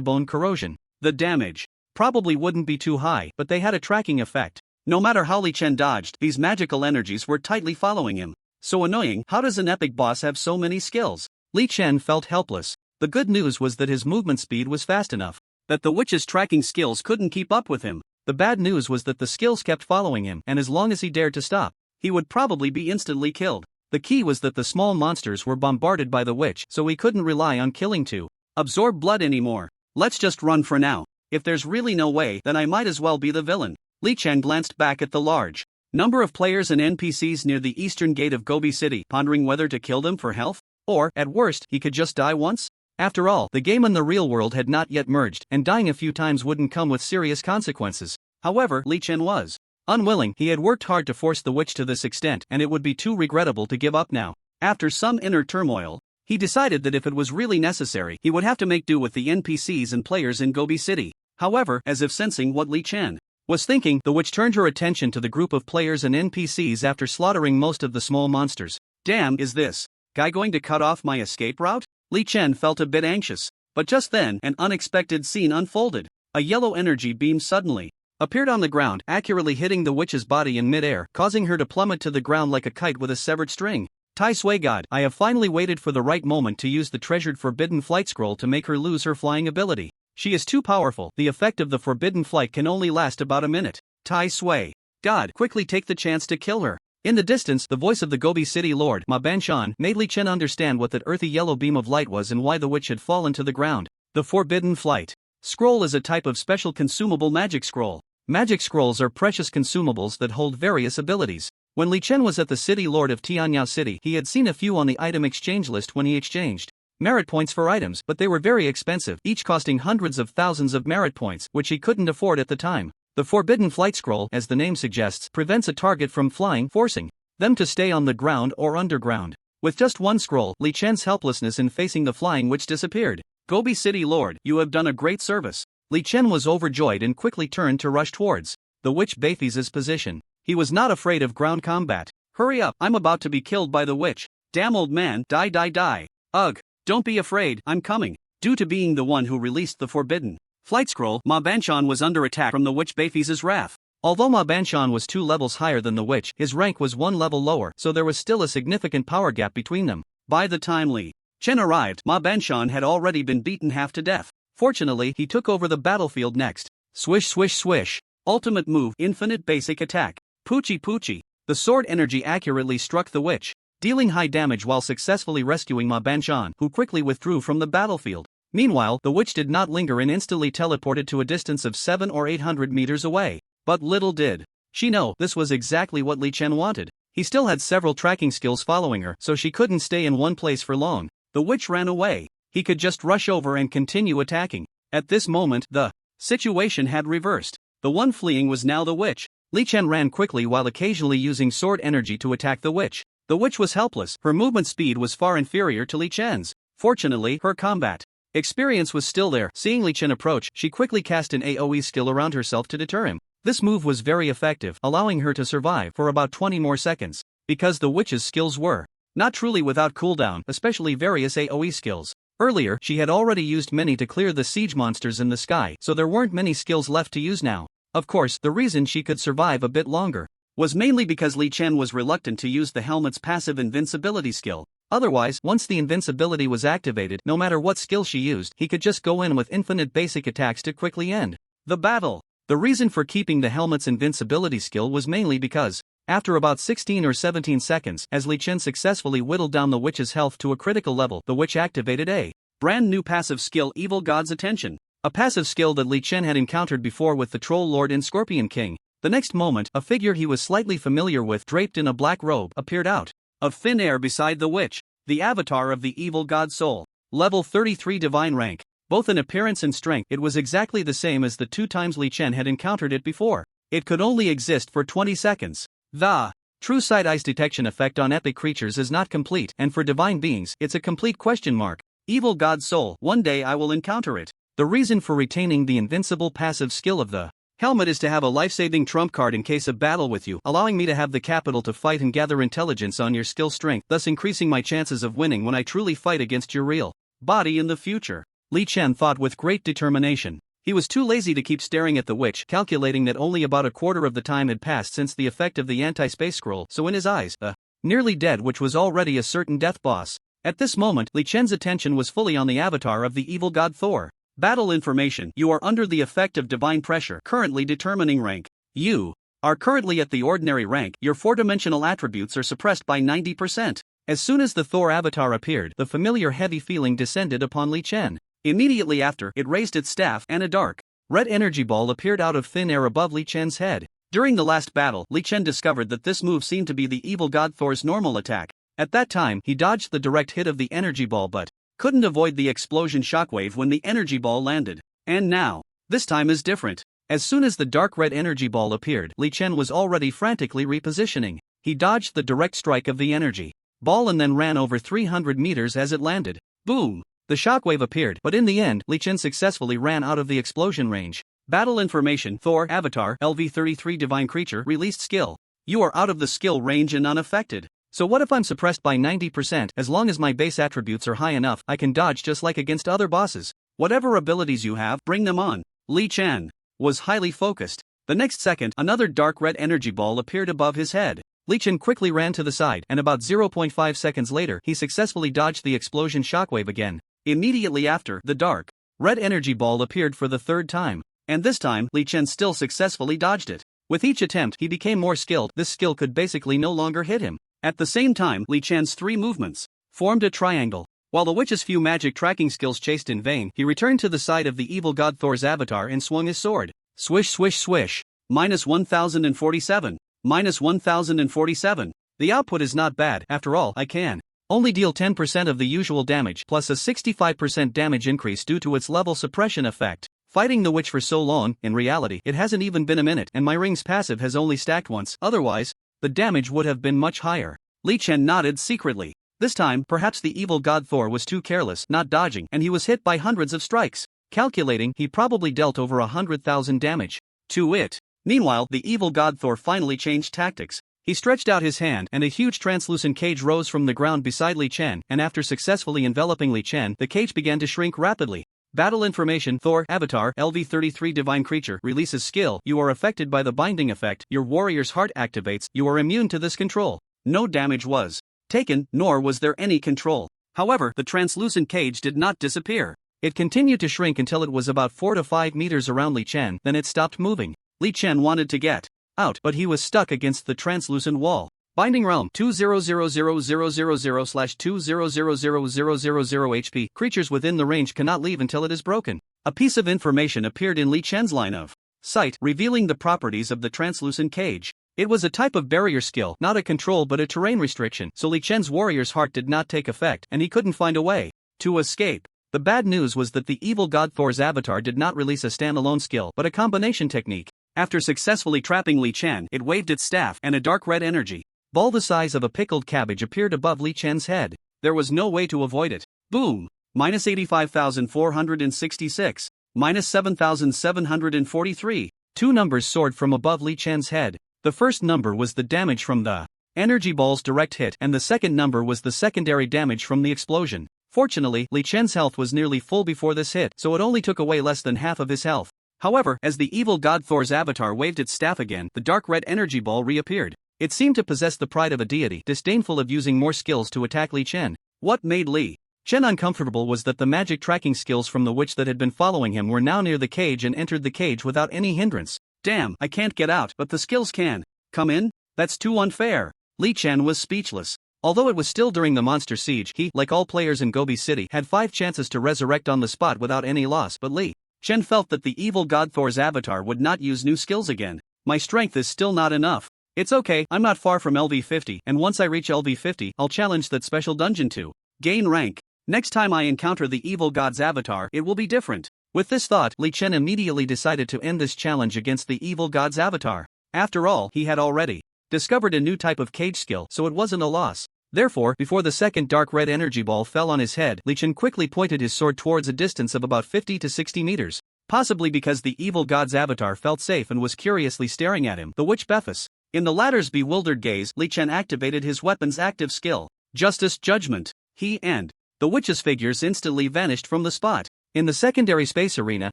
bone corrosion. The damage probably wouldn't be too high, but they had a tracking effect. No matter how Li Chen dodged, these magical energies were tightly following him. So annoying, how does an epic boss have so many skills? Li Chen felt helpless. The good news was that his movement speed was fast enough that the witch's tracking skills couldn't keep up with him. The bad news was that the skills kept following him, and as long as he dared to stop, he would probably be instantly killed. The key was that the small monsters were bombarded by the witch, so he couldn't rely on killing to absorb blood anymore. Let's just run for now. If there's really no way, then I might as well be the villain. Li Chen glanced back at the large number of players and NPCs near the eastern gate of Gobi City, pondering whether to kill them for health, or, at worst, he could just die once. After all, the game and the real world had not yet merged, and dying a few times wouldn't come with serious consequences. However, Li Chen was unwilling. He had worked hard to force the witch to this extent, and it would be too regrettable to give up now. After some inner turmoil, he decided that if it was really necessary, he would have to make do with the NPCs and players in Gobi City. However, as if sensing what Li Chen was thinking, the witch turned her attention to the group of players and NPCs after slaughtering most of the small monsters. Damn, is this guy going to cut off my escape route? Li Chen felt a bit anxious. But just then, an unexpected scene unfolded. A yellow energy beam suddenly appeared on the ground, accurately hitting the witch's body in midair, causing her to plummet to the ground like a kite with a severed string. Tai Sui God, I have finally waited for the right moment to use the treasured forbidden flight scroll to make her lose her flying ability. She is too powerful. The effect of the forbidden flight can only last about a minute. Tai Sui God, quickly take the chance to kill her. In the distance, the voice of the Gobi City Lord, Ma Banshan, made Li Chen understand what that earthy yellow beam of light was and why the witch had fallen to the ground. The forbidden flight scroll is a type of special consumable magic scroll. Magic scrolls are precious consumables that hold various abilities. When Li Chen was at the City Lord of Tianyao City, he had seen a few on the item exchange list when he exchanged merit points for items, but they were very expensive, each costing hundreds of thousands of merit points, which he couldn't afford at the time. The Forbidden Flight Scroll, as the name suggests, prevents a target from flying, forcing them to stay on the ground or underground. With just one scroll, Li Chen's helplessness in facing the flying witch disappeared. Gobi City Lord, you have done a great service. Li Chen was overjoyed and quickly turned to rush towards the witch Beifis' position. He was not afraid of ground combat. Hurry up, I'm about to be killed by the witch. Damn old man, die die die. Ugh. Don't be afraid, I'm coming. Due to being the one who released the forbidden flight scroll, Ma Banshan was under attack from the witch Beifis' wrath. Although Ma Banshan was 2 levels higher than the witch, his rank was 1 level lower, so there was still a significant power gap between them. By the time Li Chen arrived, Ma Banshan had already been beaten half to death. Fortunately, he took over the battlefield next. Swish swish swish. Ultimate move, infinite basic attack. Poochie poochie. The sword energy accurately struck the witch, dealing high damage while successfully rescuing Ma Banshan, who quickly withdrew from the battlefield. Meanwhile, the witch did not linger and instantly teleported to a distance of 700 or 800 meters away. But little did she know, this was exactly what Li Chen wanted. He still had several tracking skills following her, so she couldn't stay in one place for long. The witch ran away. He could just rush over and continue attacking. At this moment, the situation had reversed. The one fleeing was now the witch. Li Chen ran quickly while occasionally using sword energy to attack the witch. The witch was helpless. Her movement speed was far inferior to Li Chen's. Fortunately, her combat experience was still there. Seeing Li Chen approach, she quickly cast an AoE skill around herself to deter him. This move was very effective, allowing her to survive for about 20 more seconds. Because the witch's skills were not truly without cooldown, especially various AoE skills. Earlier, she had already used many to clear the siege monsters in the sky, so there weren't many skills left to use now. Of course, the reason she could survive a bit longer was mainly because Li Chen was reluctant to use the helmet's passive invincibility skill. Otherwise, once the invincibility was activated, no matter what skill she used, he could just go in with infinite basic attacks to quickly end the battle. The reason for keeping the helmet's invincibility skill was mainly because, after about 16 or 17 seconds, as Li Chen successfully whittled down the witch's health to a critical level, the witch activated a brand new passive skill, Evil God's Attention. A passive skill that Li Chen had encountered before with the Troll Lord and Scorpion King. The next moment, a figure he was slightly familiar with, draped in a black robe, appeared out of thin air beside the witch, the avatar of the evil god Soul. Level 33 divine rank. Both in appearance and strength, it was exactly the same as the 2 times Li Chen had encountered it before. It could only exist for 20 seconds. The true sight eyes detection effect on epic creatures is not complete, and for divine beings, it's a complete question mark. Evil god Soul, one day I will encounter it. The reason for retaining the invincible passive skill of the helmet is to have a life-saving trump card in case of battle with you, allowing me to have the capital to fight and gather intelligence on your skill strength, thus increasing my chances of winning when I truly fight against your real body in the future. Li Chen thought with great determination. He was too lazy to keep staring at the witch, calculating that only about a quarter of the time had passed since the effect of the anti-space scroll, so in his eyes, nearly dead witch was already a certain death boss. At this moment, Li Chen's attention was fully on the avatar of the evil god Thor. Battle information. You are under the effect of divine pressure, currently determining rank. You are currently at the ordinary rank. Your 4-dimensional attributes are suppressed by 90%. As soon as the Thor avatar appeared, the familiar heavy feeling descended upon Li Chen. Immediately after, it raised its staff, and a dark red energy ball appeared out of thin air above Li Chen's head. During the last battle, Li Chen discovered that this move seemed to be the evil god Thor's normal attack. At that time, he dodged the direct hit of the energy ball but couldn't avoid the explosion shockwave when the energy ball landed. And now, this time is different. As soon as the dark red energy ball appeared, Li Chen was already frantically repositioning. He dodged the direct strike of the energy ball and then ran over 300 meters as it landed. Boom! The shockwave appeared, but in the end, Li Chen successfully ran out of the explosion range. Battle information. Thor avatar, LV33 divine creature, released skill. You are out of the skill range and unaffected. So what if I'm suppressed by 90%? As long as my base attributes are high enough, I can dodge just like against other bosses. Whatever abilities you have, bring them on. Li Chen was highly focused. The next second, another dark red energy ball appeared above his head. Li Chen quickly ran to the side, and about 0.5 seconds later, he successfully dodged the explosion shockwave again. Immediately after, the dark red energy ball appeared for the 3rd time. And this time, Li Chen still successfully dodged it. With each attempt, he became more skilled. This skill could basically no longer hit him. At the same time, Li Chen's 3 movements formed a triangle. While the witch's few magic tracking skills chased in vain, he returned to the side of the evil god Thor's avatar and swung his sword. Swish swish swish. Minus 1047. Minus 1047. The output is not bad. After all, I can only deal 10% of the usual damage plus a 65% damage increase due to its level suppression effect. Fighting the witch for so long, in reality, it hasn't even been a minute and my ring's passive has only stacked once, otherwise, the damage would have been much higher. Li Chen nodded secretly. This time, perhaps the evil god Thor was too careless, not dodging, and he was hit by hundreds of strikes. Calculating, he probably dealt over 100,000 damage to it. Meanwhile, the evil god Thor finally changed tactics. He stretched out his hand, and a huge translucent cage rose from the ground beside Li Chen, and after successfully enveloping Li Chen, the cage began to shrink rapidly. Battle information. Thor avatar, LV33 divine creature, releases skill. You are affected by the binding effect. Your warrior's heart activates. You are immune to this control. No damage was taken, nor was there any control. However, the translucent cage did not disappear. It continued to shrink until it was about 4 to 5 meters around Li Chen, then it stopped moving. Li Chen wanted to get out, but he was stuck against the translucent wall. Binding realm 20000000/20000000 HP. Creatures within the range cannot leave until it is broken. A piece of information appeared in Li Chen's line of sight, revealing the properties of the translucent cage. It was a type of barrier skill, not a control but a terrain restriction, so Li Chen's warrior's heart did not take effect, and he couldn't find a way to escape. The bad news was that the evil god Thor's avatar did not release a standalone skill but a combination technique. After successfully trapping Li Chen, it waved its staff, and a dark red energy ball the size of a pickled cabbage appeared above Li Chen's head. There was no way to avoid it. Boom! Minus 85,466. Minus 7,743. 2 numbers soared from above Li Chen's head. The first number was the damage from the energy ball's direct hit, and the second number was the secondary damage from the explosion. Fortunately, Li Chen's health was nearly full before this hit, so it only took away less than half of his health. However, as the evil god Thor's avatar waved its staff again, the dark red energy ball reappeared. It seemed to possess the pride of a deity, disdainful of using more skills to attack Li Chen. What made Li Chen uncomfortable was that the magic tracking skills from the witch that had been following him were now near the cage and entered the cage without any hindrance. Damn, I can't get out, but the skills can come in? That's too unfair. Li Chen was speechless. Although it was still during the monster siege, he, like all players in Gobi City, had 5 chances to resurrect on the spot without any loss, but Li Chen felt that the evil god Thor's avatar would not use new skills again. My strength is still not enough. It's okay, I'm not far from LV50, and once I reach LV50, I'll challenge that special dungeon to gain rank. Next time I encounter the evil god's avatar, it will be different. With this thought, Li Chen immediately decided to end this challenge against the evil god's avatar. After all, he had already discovered a new type of cage skill, so it wasn't a loss. Therefore, before the second dark red energy ball fell on his head, Li Chen quickly pointed his sword towards a distance of about 50 to 60 meters. Possibly because the evil god's avatar felt safe and was curiously staring at him, the witch Bephis. In the latter's bewildered gaze, Li Chen activated his weapon's active skill, Justice Judgment. He and the witch's figures instantly vanished from the spot. In the secondary space arena,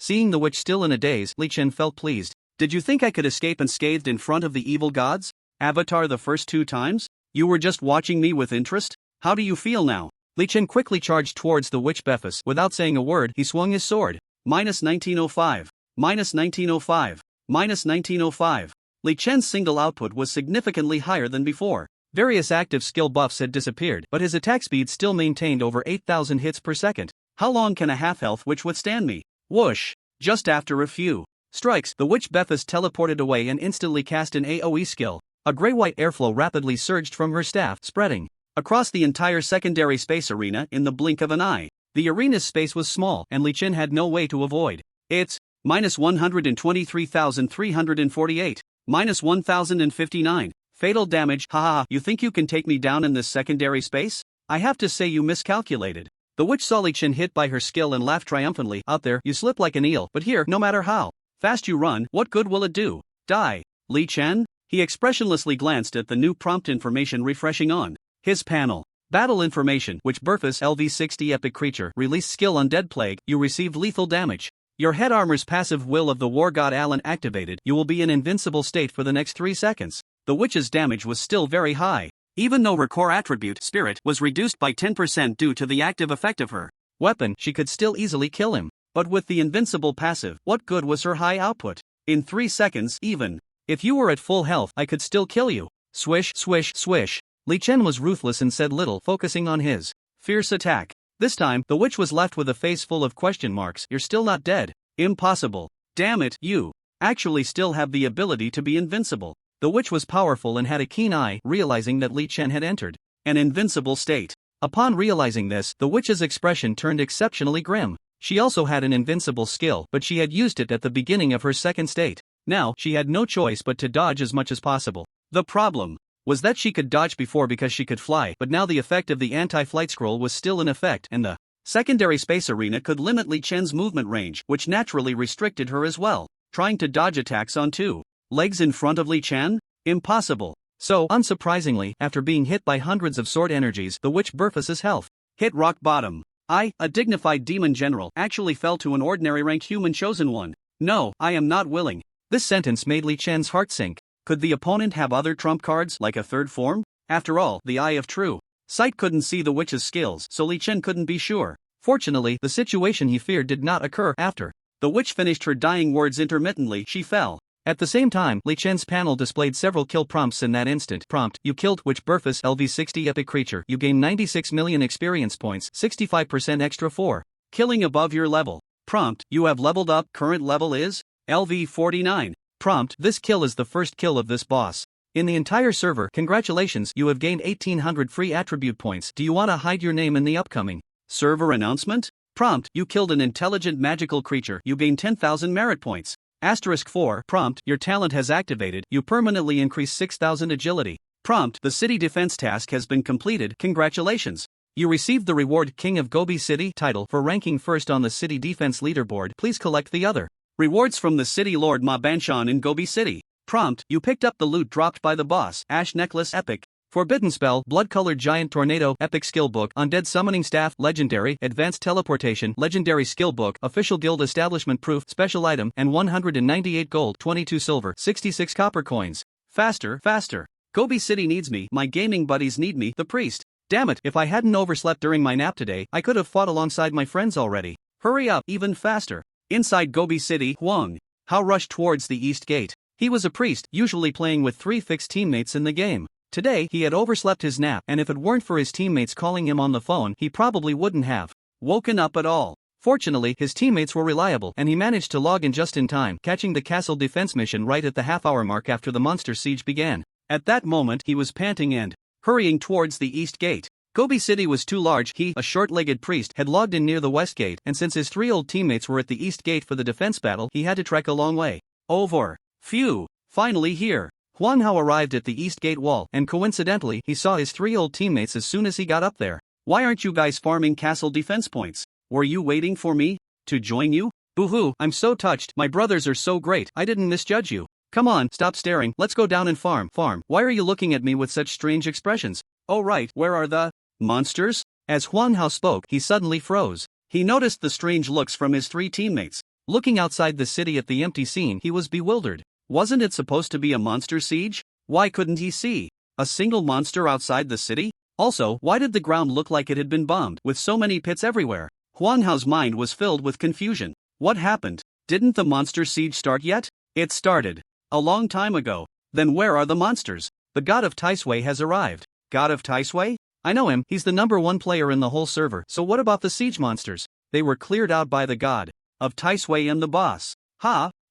seeing the witch still in a daze, Li Chen felt pleased. Did you think I could escape unscathed in front of the evil gods? Avatar the first 2 times? You were just watching me with interest? How do you feel now? Li Chen quickly charged towards the witch Bephis. Without saying a word, he swung his sword. -1905. -1905. -1905. Li Chen's single output was significantly higher than before. Various active skill buffs had disappeared, but his attack speed still maintained over 8,000 hits per second. How long can a half-health witch withstand me? Whoosh! Just after a few strikes, the witch Bephis teleported away and instantly cast an AoE skill. A gray-white airflow rapidly surged from her staff, spreading across the entire secondary space arena in the blink of an eye. The arena's space was small, and Li Chen had no way to avoid it. -123,348. -1,059. Fatal damage. Haha, you think you can take me down in this secondary space? I have to say you miscalculated. The witch saw Li Chen hit by her skill and laughed triumphantly. Out there, you slip like an eel, but here, no matter how fast you run, what good will it do? Die. Li Chen? He expressionlessly glanced at the new prompt information refreshing on his panel. Battle information, which Bephis LV60 epic creature, released skill Undead Plague, you received lethal damage. Your head armor's passive will of the war god Alan activated, you will be in invincible state for the next 3 seconds. The witch's damage was still very high. Even though her core attribute, Spirit, was reduced by 10% due to the active effect of her weapon, she could still easily kill him. But with the invincible passive, what good was her high output? In 3 seconds, even if you were at full health, I could still kill you. Swish, swish, swish. Li Chen was ruthless and said little, focusing on his fierce attack. This time, the witch was left with a face full of question marks. You're still not dead. Impossible. Damn it, you actually still have the ability to be invincible. The witch was powerful and had a keen eye, realizing that Li Chen had entered an invincible state. Upon realizing this, the witch's expression turned exceptionally grim. She also had an invincible skill, but she had used it at the beginning of her second state. Now, she had no choice but to dodge as much as possible. The problem was that she could dodge before because she could fly, but now the effect of the anti-flight scroll was still in effect, and the secondary space arena could limit Li Chen's movement range, which naturally restricted her as well. Trying to dodge attacks on 2 legs in front of Li Chen? Impossible. So, unsurprisingly, after being hit by hundreds of sword energies, the witch Bephis's health hit rock bottom. I, a dignified demon general, actually fell to an ordinary ranked human chosen one. No, I am not willing. This sentence made Li Chen's heart sink. Could the opponent have other trump cards, like a third form? After all, the Eye of True Sight couldn't see the witch's skills, so Li Chen couldn't be sure. Fortunately, the situation he feared did not occur. After the witch finished her dying words intermittently, she fell. At the same time, Li Chen's panel displayed several kill prompts in that instant. Prompt: you killed witch Bephis LV60 epic creature. You gain 96 million experience points, 65% extra for killing above your level. Prompt: you have leveled up. Current level is LV49. Prompt: this kill is the first kill of this boss in the entire server. Congratulations, you have gained 1800 free attribute points. Do you want to hide your name in the upcoming server announcement? Prompt: you killed an intelligent magical creature. You gain 10,000 merit points. *4. Prompt: your talent has activated. You permanently increase 6,000 agility. Prompt: the city defense task has been completed. Congratulations. You received the reward King of Gobi City title for ranking first on the city defense leaderboard. Please collect the other rewards from the city lord Ma Banshan in Gobi City. Prompt: you picked up the loot dropped by the boss Ash Necklace Epic Forbidden Spell, Blood-Colored Giant Tornado, Epic Skill Book, Undead Summoning Staff, Legendary, Advanced Teleportation, Legendary Skill Book, Official Guild Establishment Proof, Special Item, and 198 gold, 22 silver, 66 copper coins. Faster, faster. Gobi City needs me, my gaming buddies need me, the priest. Damn it, if I hadn't overslept during my nap today, I could have fought alongside my friends already. Hurry up, even faster. Inside Gobi City, Huang Hao rushed towards the east gate. He was a priest, usually playing with 3 fixed teammates in the game. Today, he had overslept his nap, and if it weren't for his teammates calling him on the phone, he probably wouldn't have woken up at all. Fortunately, his teammates were reliable, and he managed to log in just in time, catching the castle defense mission right at the half-hour mark after the monster siege began. At that moment, he was panting and hurrying towards the east gate. Gobi City was too large. He, a short-legged priest, had logged in near the west gate, and since his 3 old teammates were at the east gate for the defense battle, he had to trek a long way. Over. Phew. Finally here. Huang Hao arrived at the east gate wall, and coincidentally, he saw his 3 old teammates as soon as he got up there. Why aren't you guys farming castle defense points? Were you waiting for me to join you? Boo-hoo, I'm so touched. My brothers are so great. I didn't misjudge you. Come on, stop staring. Let's go down and farm. Why are you looking at me with such strange expressions? Oh right, where are the monsters? As Huang Hao spoke, he suddenly froze. He noticed the strange looks from his 3 teammates. Looking outside the city at the empty scene, he was bewildered. Wasn't it supposed to be a monster siege? Why couldn't he see a single monster outside the city? Also, why did the ground look like it had been bombed, with so many pits everywhere? Huang Hao's mind was filled with confusion. What happened? Didn't the monster siege start yet? It started a long time ago. Then where are the monsters? The god of Taisui has arrived. God of Taisui? I know him, he's the #1 player in the whole server. So what about the siege monsters? They were cleared out by the god of Taisui and the boss.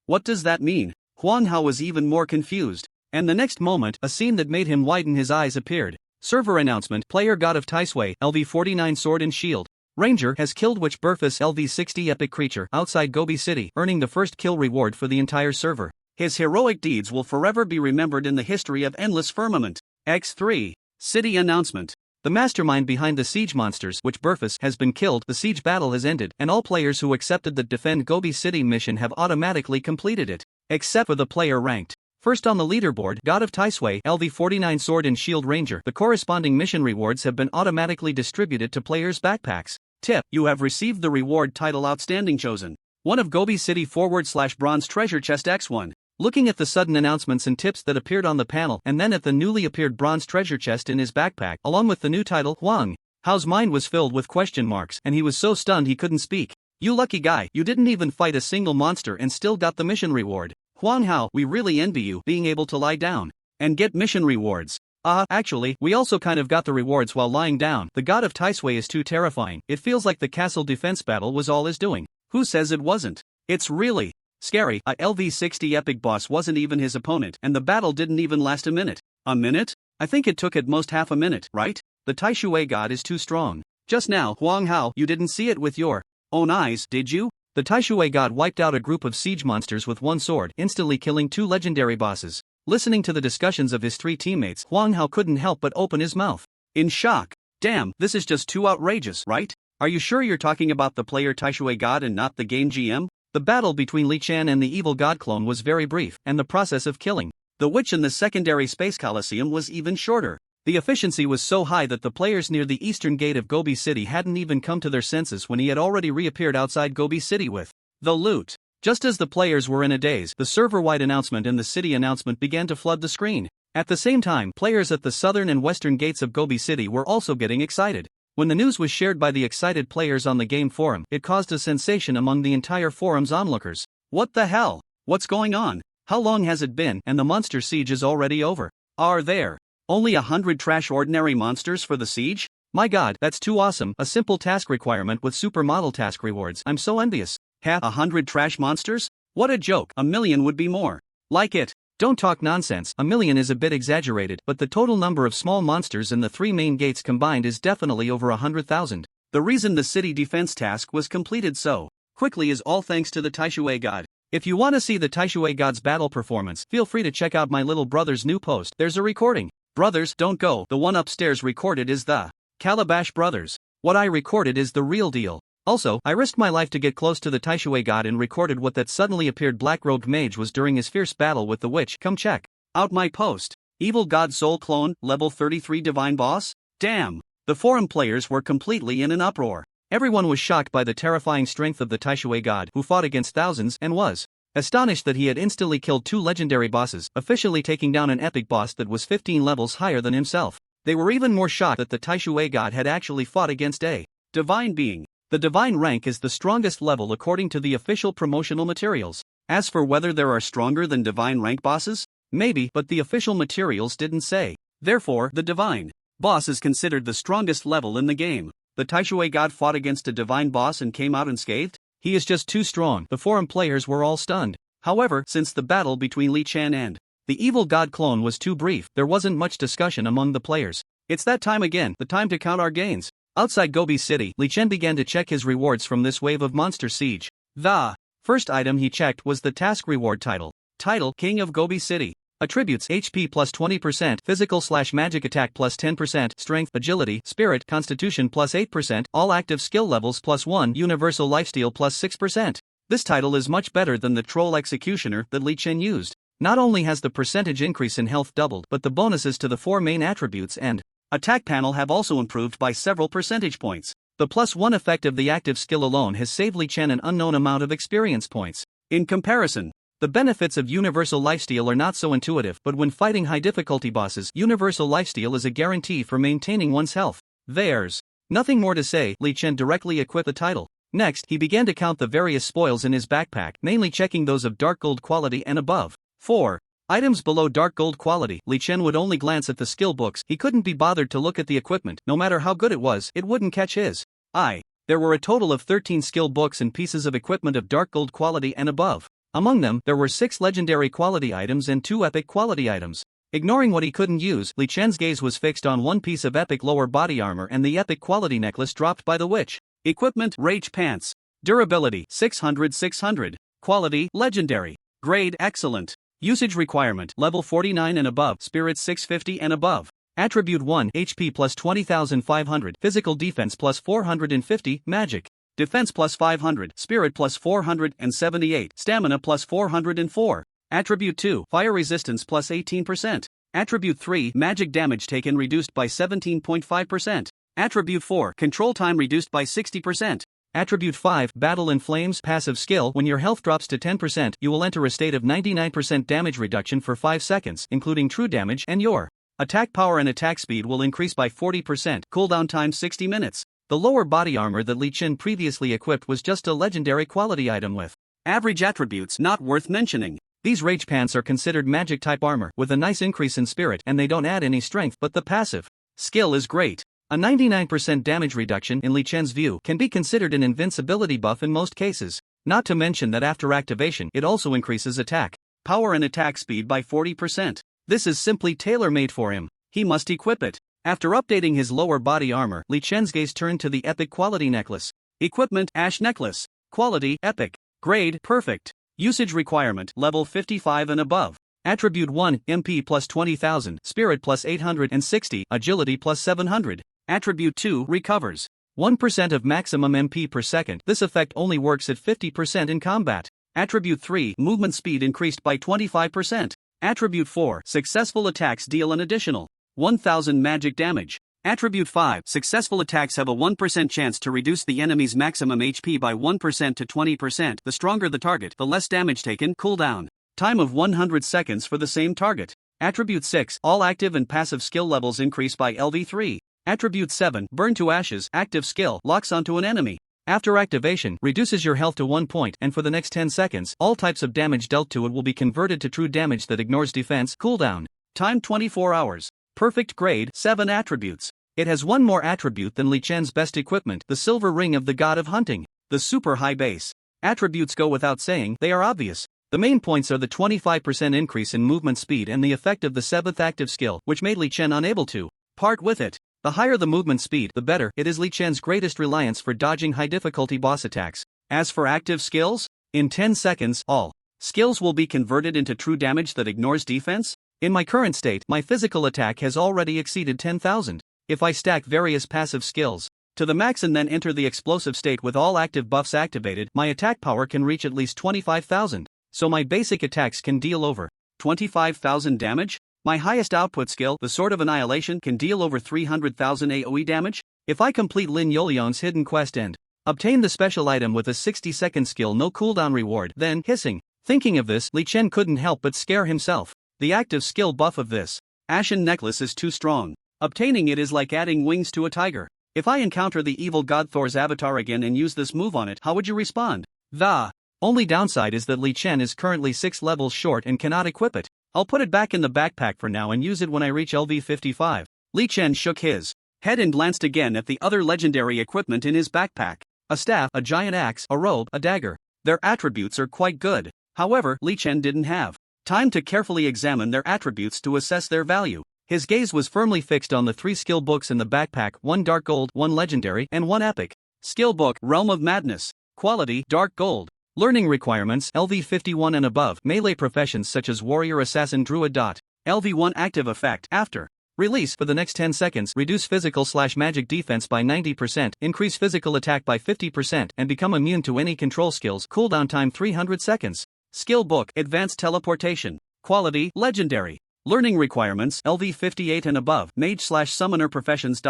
What does that mean? Huang Hao was even more confused. And the next moment, a scene that made him widen his eyes appeared. Server announcement, player god of Taisui, LV49 Sword and Shield Ranger has killed Witch Burfus LV60 epic creature outside Gobi City, earning the first kill reward for the entire server. His heroic deeds will forever be remembered in the history of Endless Firmament. X3. City announcement. The mastermind behind the siege monsters, Witch Burfus, has been killed. The siege battle has ended, and all players who accepted the Defend Gobi City mission have automatically completed it, except for the player ranked first on the leaderboard, God of Taisui, LV49 Sword and Shield Ranger. The corresponding mission rewards have been automatically distributed to players' backpacks. Tip: you have received the reward title Outstanding Chosen one of Gobi City / Bronze Treasure Chest X1. Looking at the sudden announcements and tips that appeared on the panel, and then at the newly appeared bronze treasure chest in his backpack, along with the new title, Huang Hao's mind was filled with question marks, and he was so stunned he couldn't speak. You lucky guy, you didn't even fight a single monster and still got the mission reward. Huang Hao, we really envy you being able to lie down and get mission rewards. Actually, we also kind of got the rewards while lying down. The god of Taisui is too terrifying. It feels like the castle defense battle was all his doing. Who says it wasn't? It's really scary. A LV60 epic boss wasn't even his opponent, and the battle didn't even last a minute. A minute? I think it took at most half a minute, right? The Taisui god is too strong. Just now, Huang Hao, you didn't see it with your own eyes, did you? The Taisui god wiped out a group of siege monsters with 1 sword, instantly killing 2 legendary bosses. Listening to the discussions of his 3 teammates, Huang Hao couldn't help but open his mouth in shock. Damn, this is just too outrageous, right? Are you sure you're talking about the player Taisui god and not the game GM? The battle between Li Chan and the evil god clone was very brief, and the process of killing the witch in the secondary space coliseum was even shorter. The efficiency was so high that the players near the eastern gate of Gobi City hadn't even come to their senses when he had already reappeared outside Gobi City with the loot. Just as the players were in a daze, the server-wide announcement and the city announcement began to flood the screen. At the same time, players at the southern and western gates of Gobi City were also getting excited. When the news was shared by the excited players on the game forum, it caused a sensation among the entire forum's onlookers. What the hell? What's going on? How long has it been, and the monster siege is already over? Are there only 100 trash ordinary monsters for the siege? My god, that's too awesome. A simple task requirement with supermodel task rewards. I'm so envious. 100 trash monsters? What a joke. 1,000,000 would be more like it. Don't talk nonsense. 1,000,000 is a bit exaggerated, but the total number of small monsters in the 3 main gates combined is definitely over 100,000. The reason the city defense task was completed so quickly is all thanks to the Taisui god. If you want to see the Taisui god's battle performance, feel free to check out my little brother's new post. There's a recording. Brothers, don't go. The one upstairs recorded is the Calabash Brothers. What I recorded is the real deal. Also, I risked my life to get close to the Taisui god and recorded what that suddenly appeared black-robed mage was during his fierce battle with the witch. Come check out my post. Evil God Soul Clone, level 33 Divine Boss? Damn! The forum players were completely in an uproar. Everyone was shocked by the terrifying strength of the Taishui god who fought against thousands and was astonished that he had instantly killed 2 legendary bosses, officially taking down an epic boss that was 15 levels higher than himself. They were even more shocked that the Taishui god had actually fought against a divine being. The divine rank is the strongest level according to the official promotional materials. As for whether there are stronger than divine rank bosses, maybe, but the official materials didn't say. Therefore, the divine boss is considered the strongest level in the game. The Taishui god fought against a divine boss and came out unscathed? He is just too strong. The forum players were all stunned. However, since the battle between Li Chen and the evil god clone was too brief, there wasn't much discussion among the players. It's that time again, the time to count our gains. Outside Gobi City, Li Chen began to check his rewards from this wave of monster siege. The first item he checked was the task reward title. Title, King of Gobi City. Attributes: HP plus 20%, physical/magic attack plus 10%, strength, agility, spirit, constitution plus 8%, all active skill levels plus 1, universal lifesteal plus 6%. This title is much better than the troll executioner that Li Chen used. Not only has the percentage increase in health doubled, but the bonuses to the 4 main attributes and attack panel have also improved by several percentage points. The +1 effect of the active skill alone has saved Li Chen an unknown amount of experience points. In comparison, the benefits of universal lifesteal are not so intuitive, but when fighting high difficulty bosses, universal lifesteal is a guarantee for maintaining one's health. There's nothing more to say. Li Chen directly equipped the title. Next, he began to count the various spoils in his backpack, mainly checking those of dark gold quality and above. 4 items below dark gold quality. Li Chen would only glance at the skill books. He couldn't be bothered to look at the equipment. No matter how good it was, it wouldn't catch his eye. There were a total of 13 skill books and pieces of equipment of dark gold quality and above. Among them, there were 6 legendary quality items and 2 epic quality items. Ignoring what he couldn't use, Li Chen's gaze was fixed on one piece of epic lower body armor and the epic quality necklace dropped by the witch. Equipment: Rage Pants. Durability: 600/600. Quality: Legendary. Grade: Excellent. Usage requirement: level 49 and above, spirit 650 and above. Attribute 1: HP plus 20,500, physical defense plus 450, magic defense plus 500, spirit plus 478, stamina plus 404. Attribute 2: fire resistance plus 18%. Attribute 3: magic damage taken reduced by 17.5%. Attribute 4: control time reduced by 60%. Attribute 5: Battle in Flames. Passive skill: when your health drops to 10%, you will enter a state of 99% damage reduction for 5 seconds, including true damage, and your attack power and attack speed will increase by 40%, cooldown time 60 minutes. The lower body armor that Li Chen previously equipped was just a legendary quality item with average attributes not worth mentioning. These rage pants are considered magic type armor, with a nice increase in spirit, and they don't add any strength, but the passive skill is great. A 99% damage reduction, in Li Chen's view, can be considered an invincibility buff in most cases. Not to mention that after activation, it also increases attack power and attack speed by 40%. This is simply tailor-made for him. He must equip it. After updating his lower body armor, Li Chen's gaze turned to the epic quality necklace. Equipment: Ash Necklace. Quality: Epic. Grade: Perfect. Usage requirement: level 55 and above. Attribute 1: MP plus 20,000, spirit plus 860, agility plus 700. Attribute 2: recovers 1% of maximum MP per second. This effect only works at 50% in combat. Attribute 3: movement speed increased by 25%. Attribute 4: successful attacks deal an additional 1,000 magic damage. Attribute 5: successful attacks have a 1% chance to reduce the enemy's maximum HP by 1% to 20%. The stronger the target, the less damage taken. Cooldown time of 100 seconds for the same target. Attribute 6: all active and passive skill levels increase by LV3. Attribute 7: burn to ashes. Active skill locks onto an enemy. After activation, reduces your health to 1 point, and for the next 10 seconds, all types of damage dealt to it will be converted to true damage that ignores defense. Cooldown time 24 hours. Perfect. Grade: 7 attributes. It has one more attribute than Li Chen's best equipment, the silver ring of the god of hunting. The super high base attributes go without saying, they are obvious. The main points are the 25% increase in movement speed and the effect of the 7th active skill, which made Li Chen unable to part with it. The higher the movement speed, the better. It is Li Chen's greatest reliance for dodging high difficulty boss attacks. As for active skills, in 10 seconds, all skills will be converted into true damage that ignores defense. In my current state, my physical attack has already exceeded 10,000. If I stack various passive skills to the max and then enter the explosive state with all active buffs activated, my attack power can reach at least 25,000. So my basic attacks can deal over 25,000 damage? My highest output skill, the Sword of Annihilation, can deal over 300,000 AoE damage? If I complete Lin Yoliang's hidden quest and obtain the special item with a 60-second skill no cooldown reward, then, hissing. Thinking of this, Li Chen couldn't help but scare himself. The active skill buff of this Ashen necklace is too strong. Obtaining it is like adding wings to a tiger. If I encounter the evil god Thor's avatar again and use this move on it, how would you respond? The only downside is that Li Chen is currently 6 levels short and cannot equip it. I'll put it back in the backpack for now and use it when I reach LV 55. Li Chen shook his head and glanced again at the other legendary equipment in his backpack. A staff, a giant axe, a robe, a dagger. Their attributes are quite good. However, Li Chen didn't have time to carefully examine their attributes to assess their value. His gaze was firmly fixed on the 3 skill books in the backpack, 1 dark gold, 1 legendary, and 1 epic. Skill book, Realm of Madness. Quality, dark gold. Learning requirements, LV 51 and above. Melee professions such as warrior, assassin, druid. LV 1 active effect. After release for the next 10 seconds, reduce physical/magic defense by 90%, increase physical attack by 50%, and become immune to any control skills. Cooldown time 300 seconds. Skill book, Advanced Teleportation. Quality, legendary. Learning requirements, LV 58 and above. Mage/summoner professions.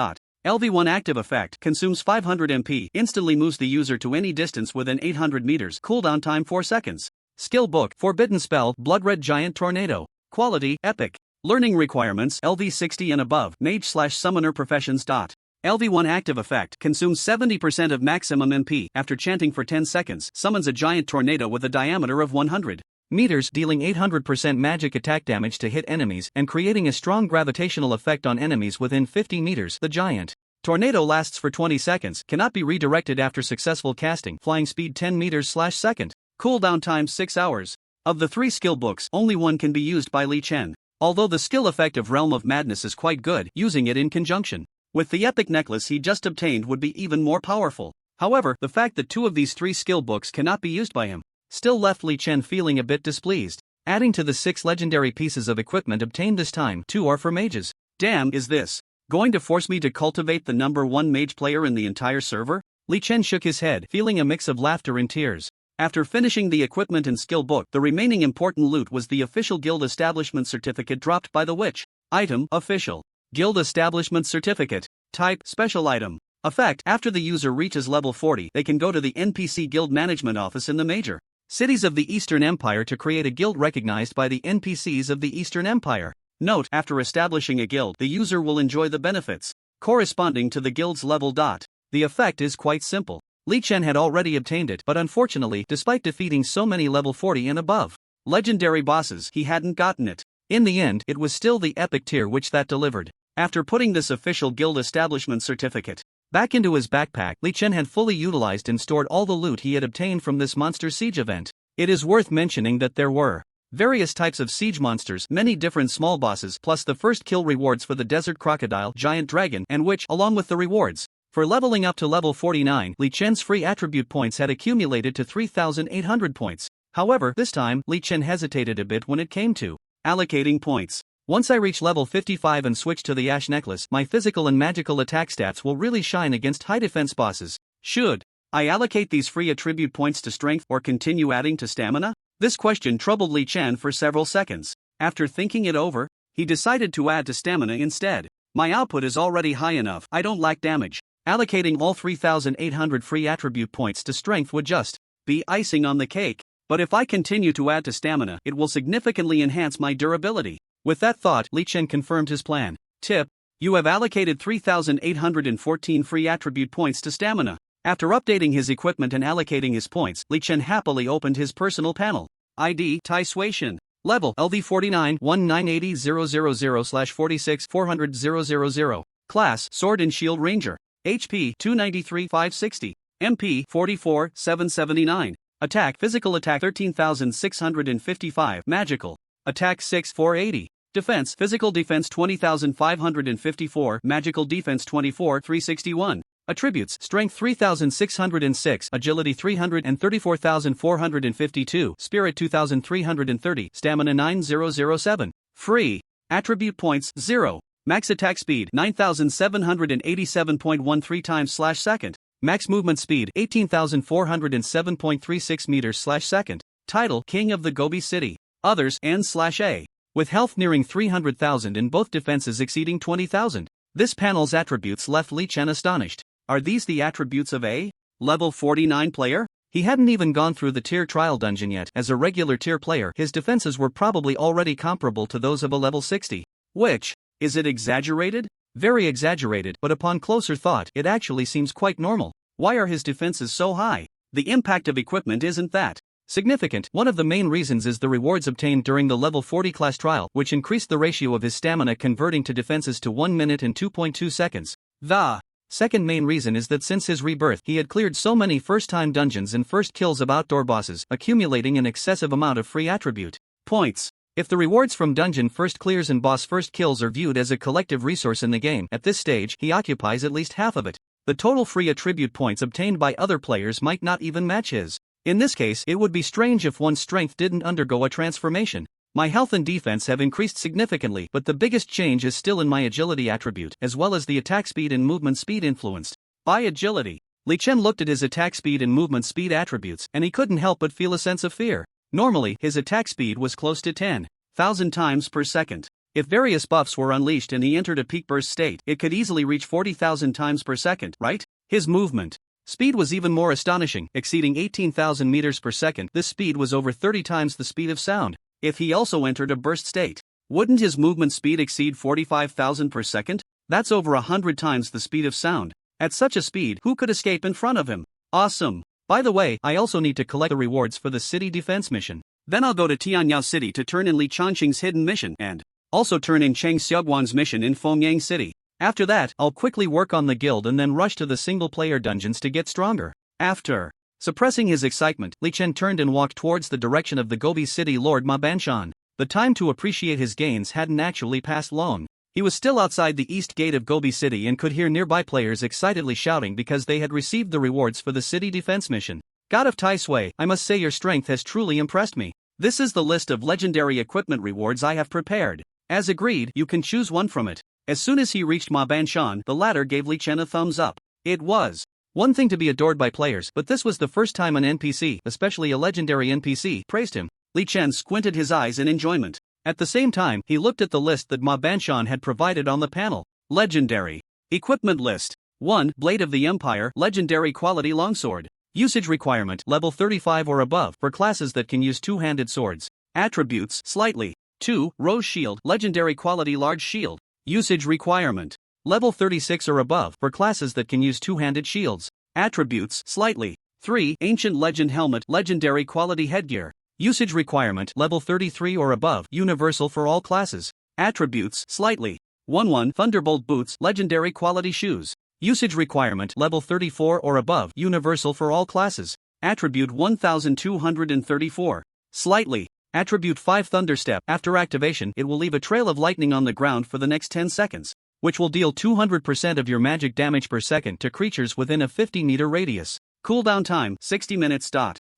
LV 1 active effect, consumes 500 MP, instantly moves the user to any distance within 800 meters. Cooldown time 4 seconds. Skill book, Forbidden spell, Blood Red Giant Tornado. Quality, epic. Learning requirements, LV 60 and above. Mage/summoner professions. LV 1 active effect, consumes 70% of maximum MP. After chanting for 10 seconds, summons a giant tornado with a diameter of 100 meters, dealing 800% magic attack damage to hit enemies and creating a strong gravitational effect on enemies within 50 meters. The giant tornado lasts for 20 seconds, cannot be redirected after successful casting. Flying speed 10 meters/second. Cooldown time 6 hours. Of the 3 skill books, only 1 can be used by Li Chen. Although the skill effect of Realm of Madness is quite good, using it in conjunction with the epic necklace he just obtained would be even more powerful. However, the fact that 2 of these 3 skill books cannot be used by him still left Li Chen feeling a bit displeased. Adding to the 6 legendary pieces of equipment obtained this time, 2 are for mages. Damn, is this going to force me to cultivate the number 1 mage player in the entire server? Li Chen shook his head, feeling a mix of laughter and tears. After finishing the equipment and skill book, the remaining important loot was the official guild establishment certificate dropped by the witch. Item, official guild establishment certificate. Type, special item. Effect, after the user reaches level 40, they can go to the NPC guild management office in the major cities of the Eastern Empire to create a guild recognized by the NPCs of the Eastern Empire. Note, after establishing a guild, the user will enjoy the benefits corresponding to the guild's level. The effect is quite simple. Li Chen had already obtained it, but unfortunately, despite defeating so many level 40 and above legendary bosses, he hadn't gotten it. In the end, it was still the epic tier which that delivered. After putting this official guild establishment certificate back into his backpack, Li Chen had fully utilized and stored all the loot he had obtained from this monster siege event. It is worth mentioning that there were various types of siege monsters, many different small bosses, plus the first kill rewards for the desert crocodile, giant dragon, and witch, along with the rewards for leveling up to level 49. Li Chen's free attribute points had accumulated to 3,800 points. However, this time, Li Chen hesitated a bit when it came to allocating points. Once I reach level 55 and switch to the Ash Necklace, my physical and magical attack stats will really shine against high defense bosses. Should I allocate these free attribute points to strength or continue adding to stamina? This question troubled Li Chen for several seconds. After thinking it over, he decided to add to stamina instead. My output is already high enough, I don't lack damage. Allocating all 3,800 free attribute points to strength would just be icing on the cake. But if I continue to add to stamina, it will significantly enhance my durability. With that thought, Li Chen confirmed his plan. Tip: you have allocated 3,814 free attribute points to stamina. After updating his equipment and allocating his points, Li Chen happily opened his personal panel. ID, Tai Suation. Level, LV 49 1980 000/46 400 000. Class, Sword and Shield Ranger. HP, 293 560. MP, 44 779. Attack, Physical attack 13,655. Magical attack 6 480. Defense, Physical defense 20,554. Magical defense 24 361. Attributes, Strength 3,606, Agility 334,452, Spirit 2,330, Stamina 9007. Free attribute points 0. Max attack speed 9,787.13 times/second. Max movement speed 18,407.36 meters/second. Title, King of the Gobi City. Others, N/A. with health nearing 300,000 and both defenses exceeding 20,000. This panel's attributes left Li Chen astonished. Are these the attributes of a level 49 player? He hadn't even gone through the tier trial dungeon yet. As a regular tier player, his defenses were probably already comparable to those of a level 60. Which, is it exaggerated? Very exaggerated, but upon closer thought, it actually seems quite normal. Why are his defenses so high? The impact of equipment isn't that significant. One of the main reasons is the rewards obtained during the level 40 class trial, which increased the ratio of his stamina converting to defenses to 1 minute and 2.2 seconds. The second main reason is that since his rebirth, he had cleared so many first-time dungeons and first kills of outdoor bosses, accumulating an excessive amount of free attribute points. If the rewards from dungeon first clears and boss first kills are viewed as a collective resource in the game, at this stage, he occupies at least half of it. The total free attribute points obtained by other players might not even match his. In this case, it would be strange if one's strength didn't undergo a transformation. My health and defense have increased significantly, but the biggest change is still in my agility attribute, as well as the attack speed and movement speed influenced by agility. Li Chen looked at his attack speed and movement speed attributes, and he couldn't help but feel a sense of fear. Normally, his attack speed was close to 10,000 times per second. If various buffs were unleashed and he entered a peak burst state, it could easily reach 40,000 times per second, right? His movement speed was even more astonishing, exceeding 18,000 meters per second. This speed was over 30 times the speed of sound. If he also entered a burst state, wouldn't his movement speed exceed 45,000 per second? That's over 100 times the speed of sound. At such a speed, who could escape in front of him? Awesome. By the way, I also need to collect the rewards for the city defense mission. Then I'll go to Tianyao City to turn in Li Changqing's hidden mission and also turn in Cheng Xiaoguan's mission in Fengyang City. After that, I'll quickly work on the guild and then rush to the single-player dungeons to get stronger. After suppressing his excitement, Li Chen turned and walked towards the direction of the Gobi City Lord Ma Banshan. The time to appreciate his gains hadn't actually passed long. He was still outside the east gate of Gobi City and could hear nearby players excitedly shouting because they had received the rewards for the city defense mission. God of Tai Sui, I must say your strength has truly impressed me. This is the list of legendary equipment rewards I have prepared. As agreed, you can choose one from it. As soon as he reached Ma Banshan, the latter gave Li Chen a thumbs up. It was one thing to be adored by players, but this was the first time an NPC, especially a legendary NPC, praised him. Li Chen squinted his eyes in enjoyment. At the same time, he looked at the list that Ma Banshan had provided on the panel. Legendary equipment list. 1. Blade of the Empire, legendary quality longsword. Usage requirement, level 35 or above, for classes that can use two-handed swords. Attributes, slightly. 2. Rose shield, legendary quality large shield. Usage requirement, level 36 or above, for classes that can use two-handed shields. Attributes, slightly. 3. Ancient legend helmet, legendary quality headgear. Usage requirement, level 33 or above, universal for all classes. Attributes, slightly. 1. Thunderbolt boots, legendary quality shoes. Usage requirement, level 34 or above, universal for all classes. Attribute 1234. Slightly. Attribute 5 Thunderstep. After activation, it will leave a trail of lightning on the ground for the next 10 seconds, which will deal 200% of your magic damage per second to creatures within a 50-meter radius. Cooldown time, 60 minutes.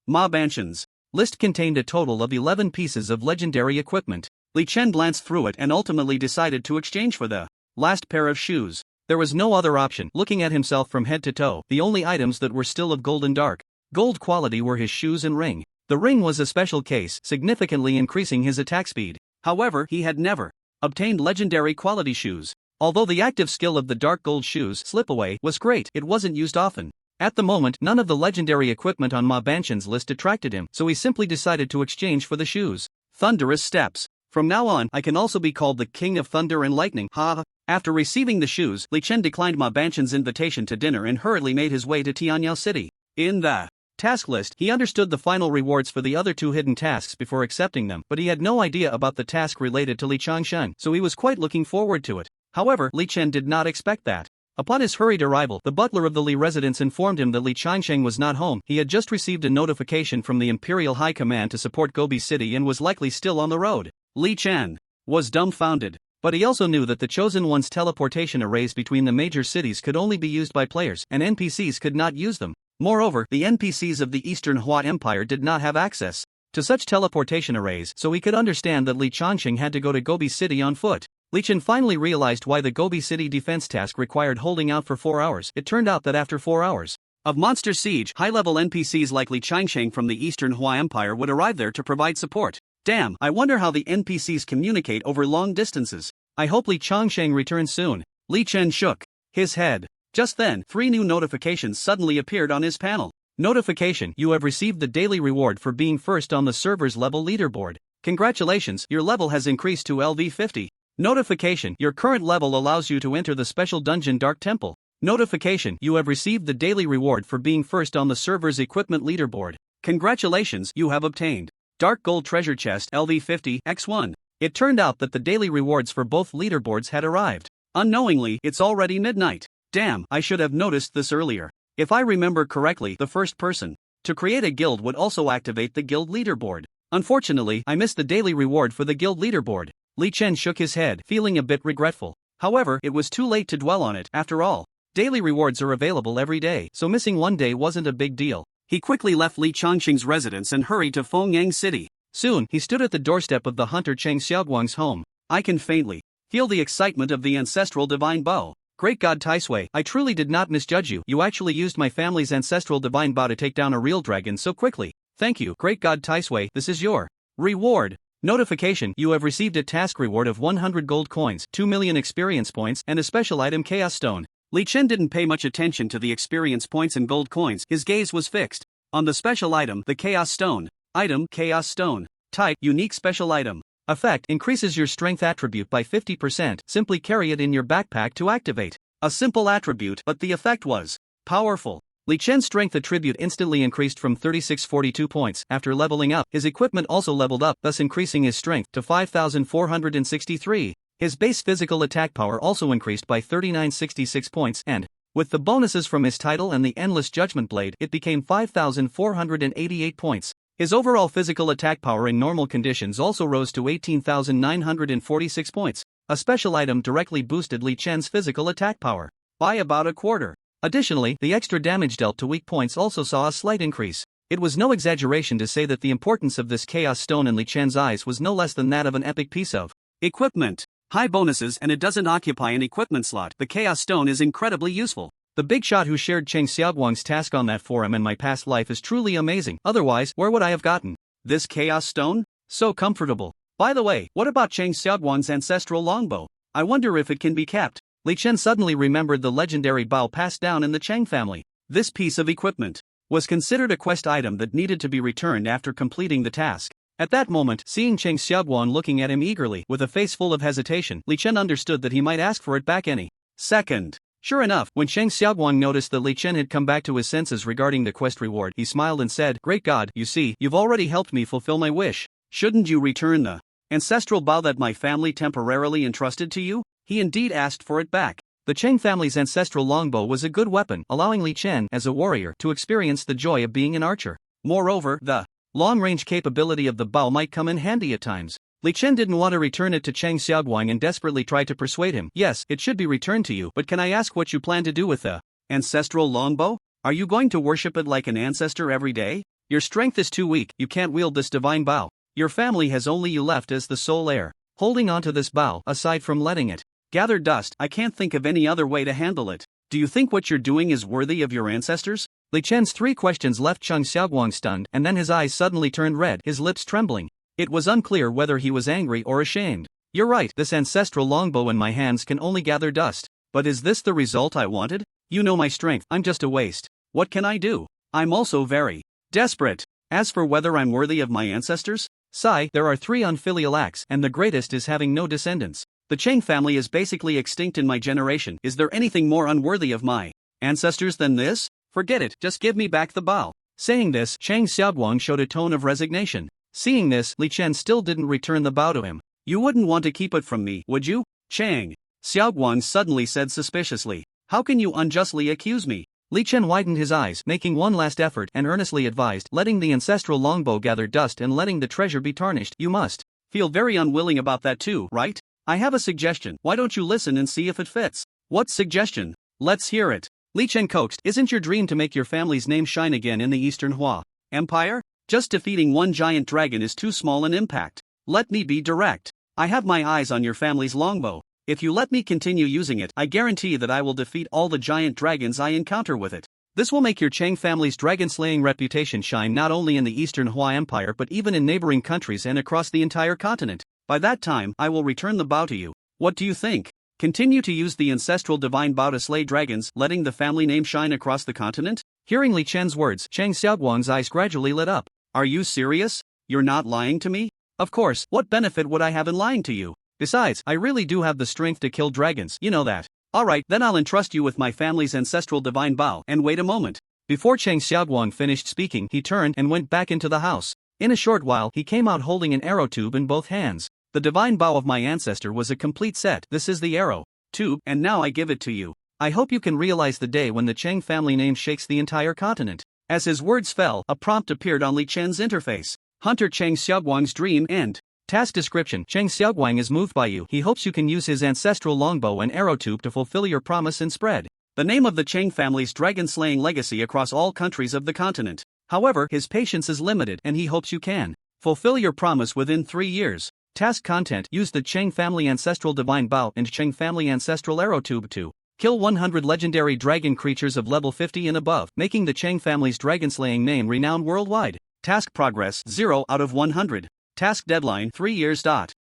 Ma Banshan's list contained a total of 11 pieces of legendary equipment. Li Chen glanced through it and ultimately decided to exchange for the last pair of shoes. There was no other option. Looking at himself from head to toe, the only items that were still of golden dark gold quality were his shoes and ring. The ring was a special case, significantly increasing his attack speed. However, he had never obtained legendary quality shoes. Although the active skill of the dark gold shoes, Slipaway, was great, it wasn't used often. At the moment, none of the legendary equipment on Ma Banshan's list attracted him, so he simply decided to exchange for the shoes. Thunderous steps. From now on, I can also be called the King of Thunder and Lightning. Ha! After receiving the shoes, Li Chen declined Ma Banshan's invitation to dinner and hurriedly made his way to Tianyao City. In the task list, he understood the final rewards for the other 2 hidden tasks before accepting them, but he had no idea about the task related to Li Changsheng, so he was quite looking forward to it. However, Li Chen did not expect that. Upon his hurried arrival, the butler of the Li residence informed him that Li Changsheng was not home. He had just received a notification from the Imperial High Command to support Gobi City and was likely still on the road. Li Chen was dumbfounded, but he also knew that the Chosen One's teleportation arrays between the major cities could only be used by players, and NPCs could not use them. Moreover, the NPCs of the Eastern Hua Empire did not have access to such teleportation arrays, so he could understand that Li Changsheng had to go to Gobi City on foot. Li Chen finally realized why the Gobi City defense task required holding out for 4 hours. It turned out that after 4 hours of monster siege, high-level NPCs like Li Changsheng from the Eastern Hua Empire would arrive there to provide support. Damn, I wonder how the NPCs communicate over long distances. I hope Li Changsheng returns soon. Li Chen shook his head. Just then, 3 new notifications suddenly appeared on his panel. Notification: you have received the daily reward for being first on the server's level leaderboard. Congratulations, your level has increased to LV50. Notification: your current level allows you to enter the special dungeon Dark Temple. Notification: you have received the daily reward for being first on the server's equipment leaderboard. Congratulations, you have obtained Dark Gold Treasure Chest LV50 X1. It turned out that the daily rewards for both leaderboards had arrived. Unknowingly, it's already midnight. Damn, I should have noticed this earlier. If I remember correctly, the first person to create a guild would also activate the guild leaderboard. Unfortunately, I missed the daily reward for the guild leaderboard. Li Chen shook his head, feeling a bit regretful. However, it was too late to dwell on it. After all, daily rewards are available every day, so missing one day wasn't a big deal. He quickly left Li Changsheng's residence and hurried to Fengyang City. Soon, he stood at the doorstep of the hunter Cheng Xiaoguang's home. I can faintly feel the excitement of the ancestral divine bow. Great God Taisui, I truly did not misjudge you. You actually used my family's ancestral divine bow to take down a real dragon so quickly. Thank you, Great God Taisui. This is your reward. Notification: you have received a task reward of 100 gold coins, 2 million experience points, and a special item Chaos Stone. Li Chen didn't pay much attention to the experience points and gold coins. His gaze was fixed on the special item, the Chaos Stone. Item: Chaos Stone. Type: unique special item. Effect: increases your strength attribute by 50%. Simply carry it in your backpack to activate. A simple attribute, but the effect was powerful. Li Chen's strength attribute instantly increased from 3642 points. After leveling up, his equipment also leveled up, thus increasing his strength to 5463. His base physical attack power also increased by 3966 points, and with the bonuses from his title and the Endless Judgment Blade, it became 5488 points. His overall physical attack power in normal conditions also rose to 18,946 points. A special item directly boosted Li Chen's physical attack power by about a quarter. Additionally, the extra damage dealt to weak points also saw a slight increase. It was no exaggeration to say that the importance of this Chaos Stone in Li Chen's eyes was no less than that of an epic piece of equipment. High bonuses, and it doesn't occupy an equipment slot. The Chaos Stone is incredibly useful. The big shot who shared Cheng Xiaoguang's task on that forum in my past life is truly amazing. Otherwise, where would I have gotten this Chaos Stone? So comfortable. By the way, what about Cheng Xiaoguang's ancestral longbow? I wonder if it can be kept. Li Chen suddenly remembered the legendary bow passed down in the Cheng family. This piece of equipment was considered a quest item that needed to be returned after completing the task. At that moment, seeing Cheng Xiaoguang looking at him eagerly with a face full of hesitation, Li Chen understood that he might ask for it back any second. Sure enough, when Cheng Xiaoguang noticed that Li Chen had come back to his senses regarding the quest reward, he smiled and said, "Great God, you see, you've already helped me fulfill my wish. Shouldn't you return the ancestral bow that my family temporarily entrusted to you?" He indeed asked for it back. The Cheng family's ancestral longbow was a good weapon, allowing Li Chen, as a warrior, to experience the joy of being an archer. Moreover, the long-range capability of the bow might come in handy at times. Li Chen didn't want to return it to Cheng Xiaoguang and desperately tried to persuade him. "Yes, it should be returned to you, but can I ask what you plan to do with the ancestral longbow? Are you going to worship it like an ancestor every day? Your strength is too weak, you can't wield this divine bow. Your family has only you left as the sole heir. Holding onto this bow, aside from letting it gather dust, I can't think of any other way to handle it. Do you think what you're doing is worthy of your ancestors?" Li Chen's 3 questions left Cheng Xiaoguang stunned, and then his eyes suddenly turned red, his lips trembling. It was unclear whether he was angry or ashamed. "You're right, this ancestral longbow in my hands can only gather dust. But is this the result I wanted? You know my strength, I'm just a waste. What can I do? I'm also very desperate. As for whether I'm worthy of my ancestors? Sigh, there are 3 unfilial acts, and the greatest is having no descendants. The Cheng family is basically extinct in my generation. Is there anything more unworthy of my ancestors than this? Forget it, just give me back the bow." Saying this, Cheng Xiaoguang showed a tone of resignation. Seeing this, Li Chen still didn't return the bow to him. "You wouldn't want to keep it from me, would you?" Cheng Xiaoguang suddenly said suspiciously. "How can you unjustly accuse me?" Li Chen widened his eyes, making one last effort, and earnestly advised, "Letting the ancestral longbow gather dust and letting the treasure be tarnished, you must feel very unwilling about that too, right? I have a suggestion, why don't you listen and see if it fits?" "What suggestion? Let's hear it." Li Chen coaxed, "Isn't your dream to make your family's name shine again in the Eastern Hua Empire? Just defeating one giant dragon is too small an impact. Let me be direct. I have my eyes on your family's longbow. If you let me continue using it, I guarantee that I will defeat all the giant dragons I encounter with it. This will make your Chang family's dragon-slaying reputation shine not only in the Eastern Hua Empire but even in neighboring countries and across the entire continent. By that time, I will return the bow to you. What do you think? Continue to use the ancestral divine bow to slay dragons, letting the family name shine across the continent? Hearing Li Chen's words, Chang Xiaoguang's eyes gradually lit up. Are you serious? You're not lying to me? Of course, what benefit would I have in lying to you? Besides, I really do have the strength to kill dragons, you know that. Alright, then I'll entrust you with my family's ancestral divine bow, and wait a moment. Before Chang Xiaoguang finished speaking, he turned and went back into the house. In a short while, he came out holding an arrow tube in both hands. The divine bow of my ancestor was a complete set. This is the arrow tube, and now I give it to you. I hope you can realize the day when the Chang family name shakes the entire continent. As his words fell, a prompt appeared on Li Chen's interface. Hunter Chang Xiaoguang's dream end. Task description: Chang Xiaoguang is moved by you. He hopes you can use his ancestral longbow and arrow tube to fulfill your promise and spread the name of the Chang family's dragon-slaying legacy across all countries of the continent. However, his patience is limited and he hopes you can fulfill your promise within 3 years. Task content: use the Chang family ancestral divine bow and Chang family ancestral arrow tube to kill 100 legendary dragon creatures of level 50 and above, making the Chang family's dragon-slaying name renowned worldwide. Task progress: 0 out of 100. Task deadline: 3 years.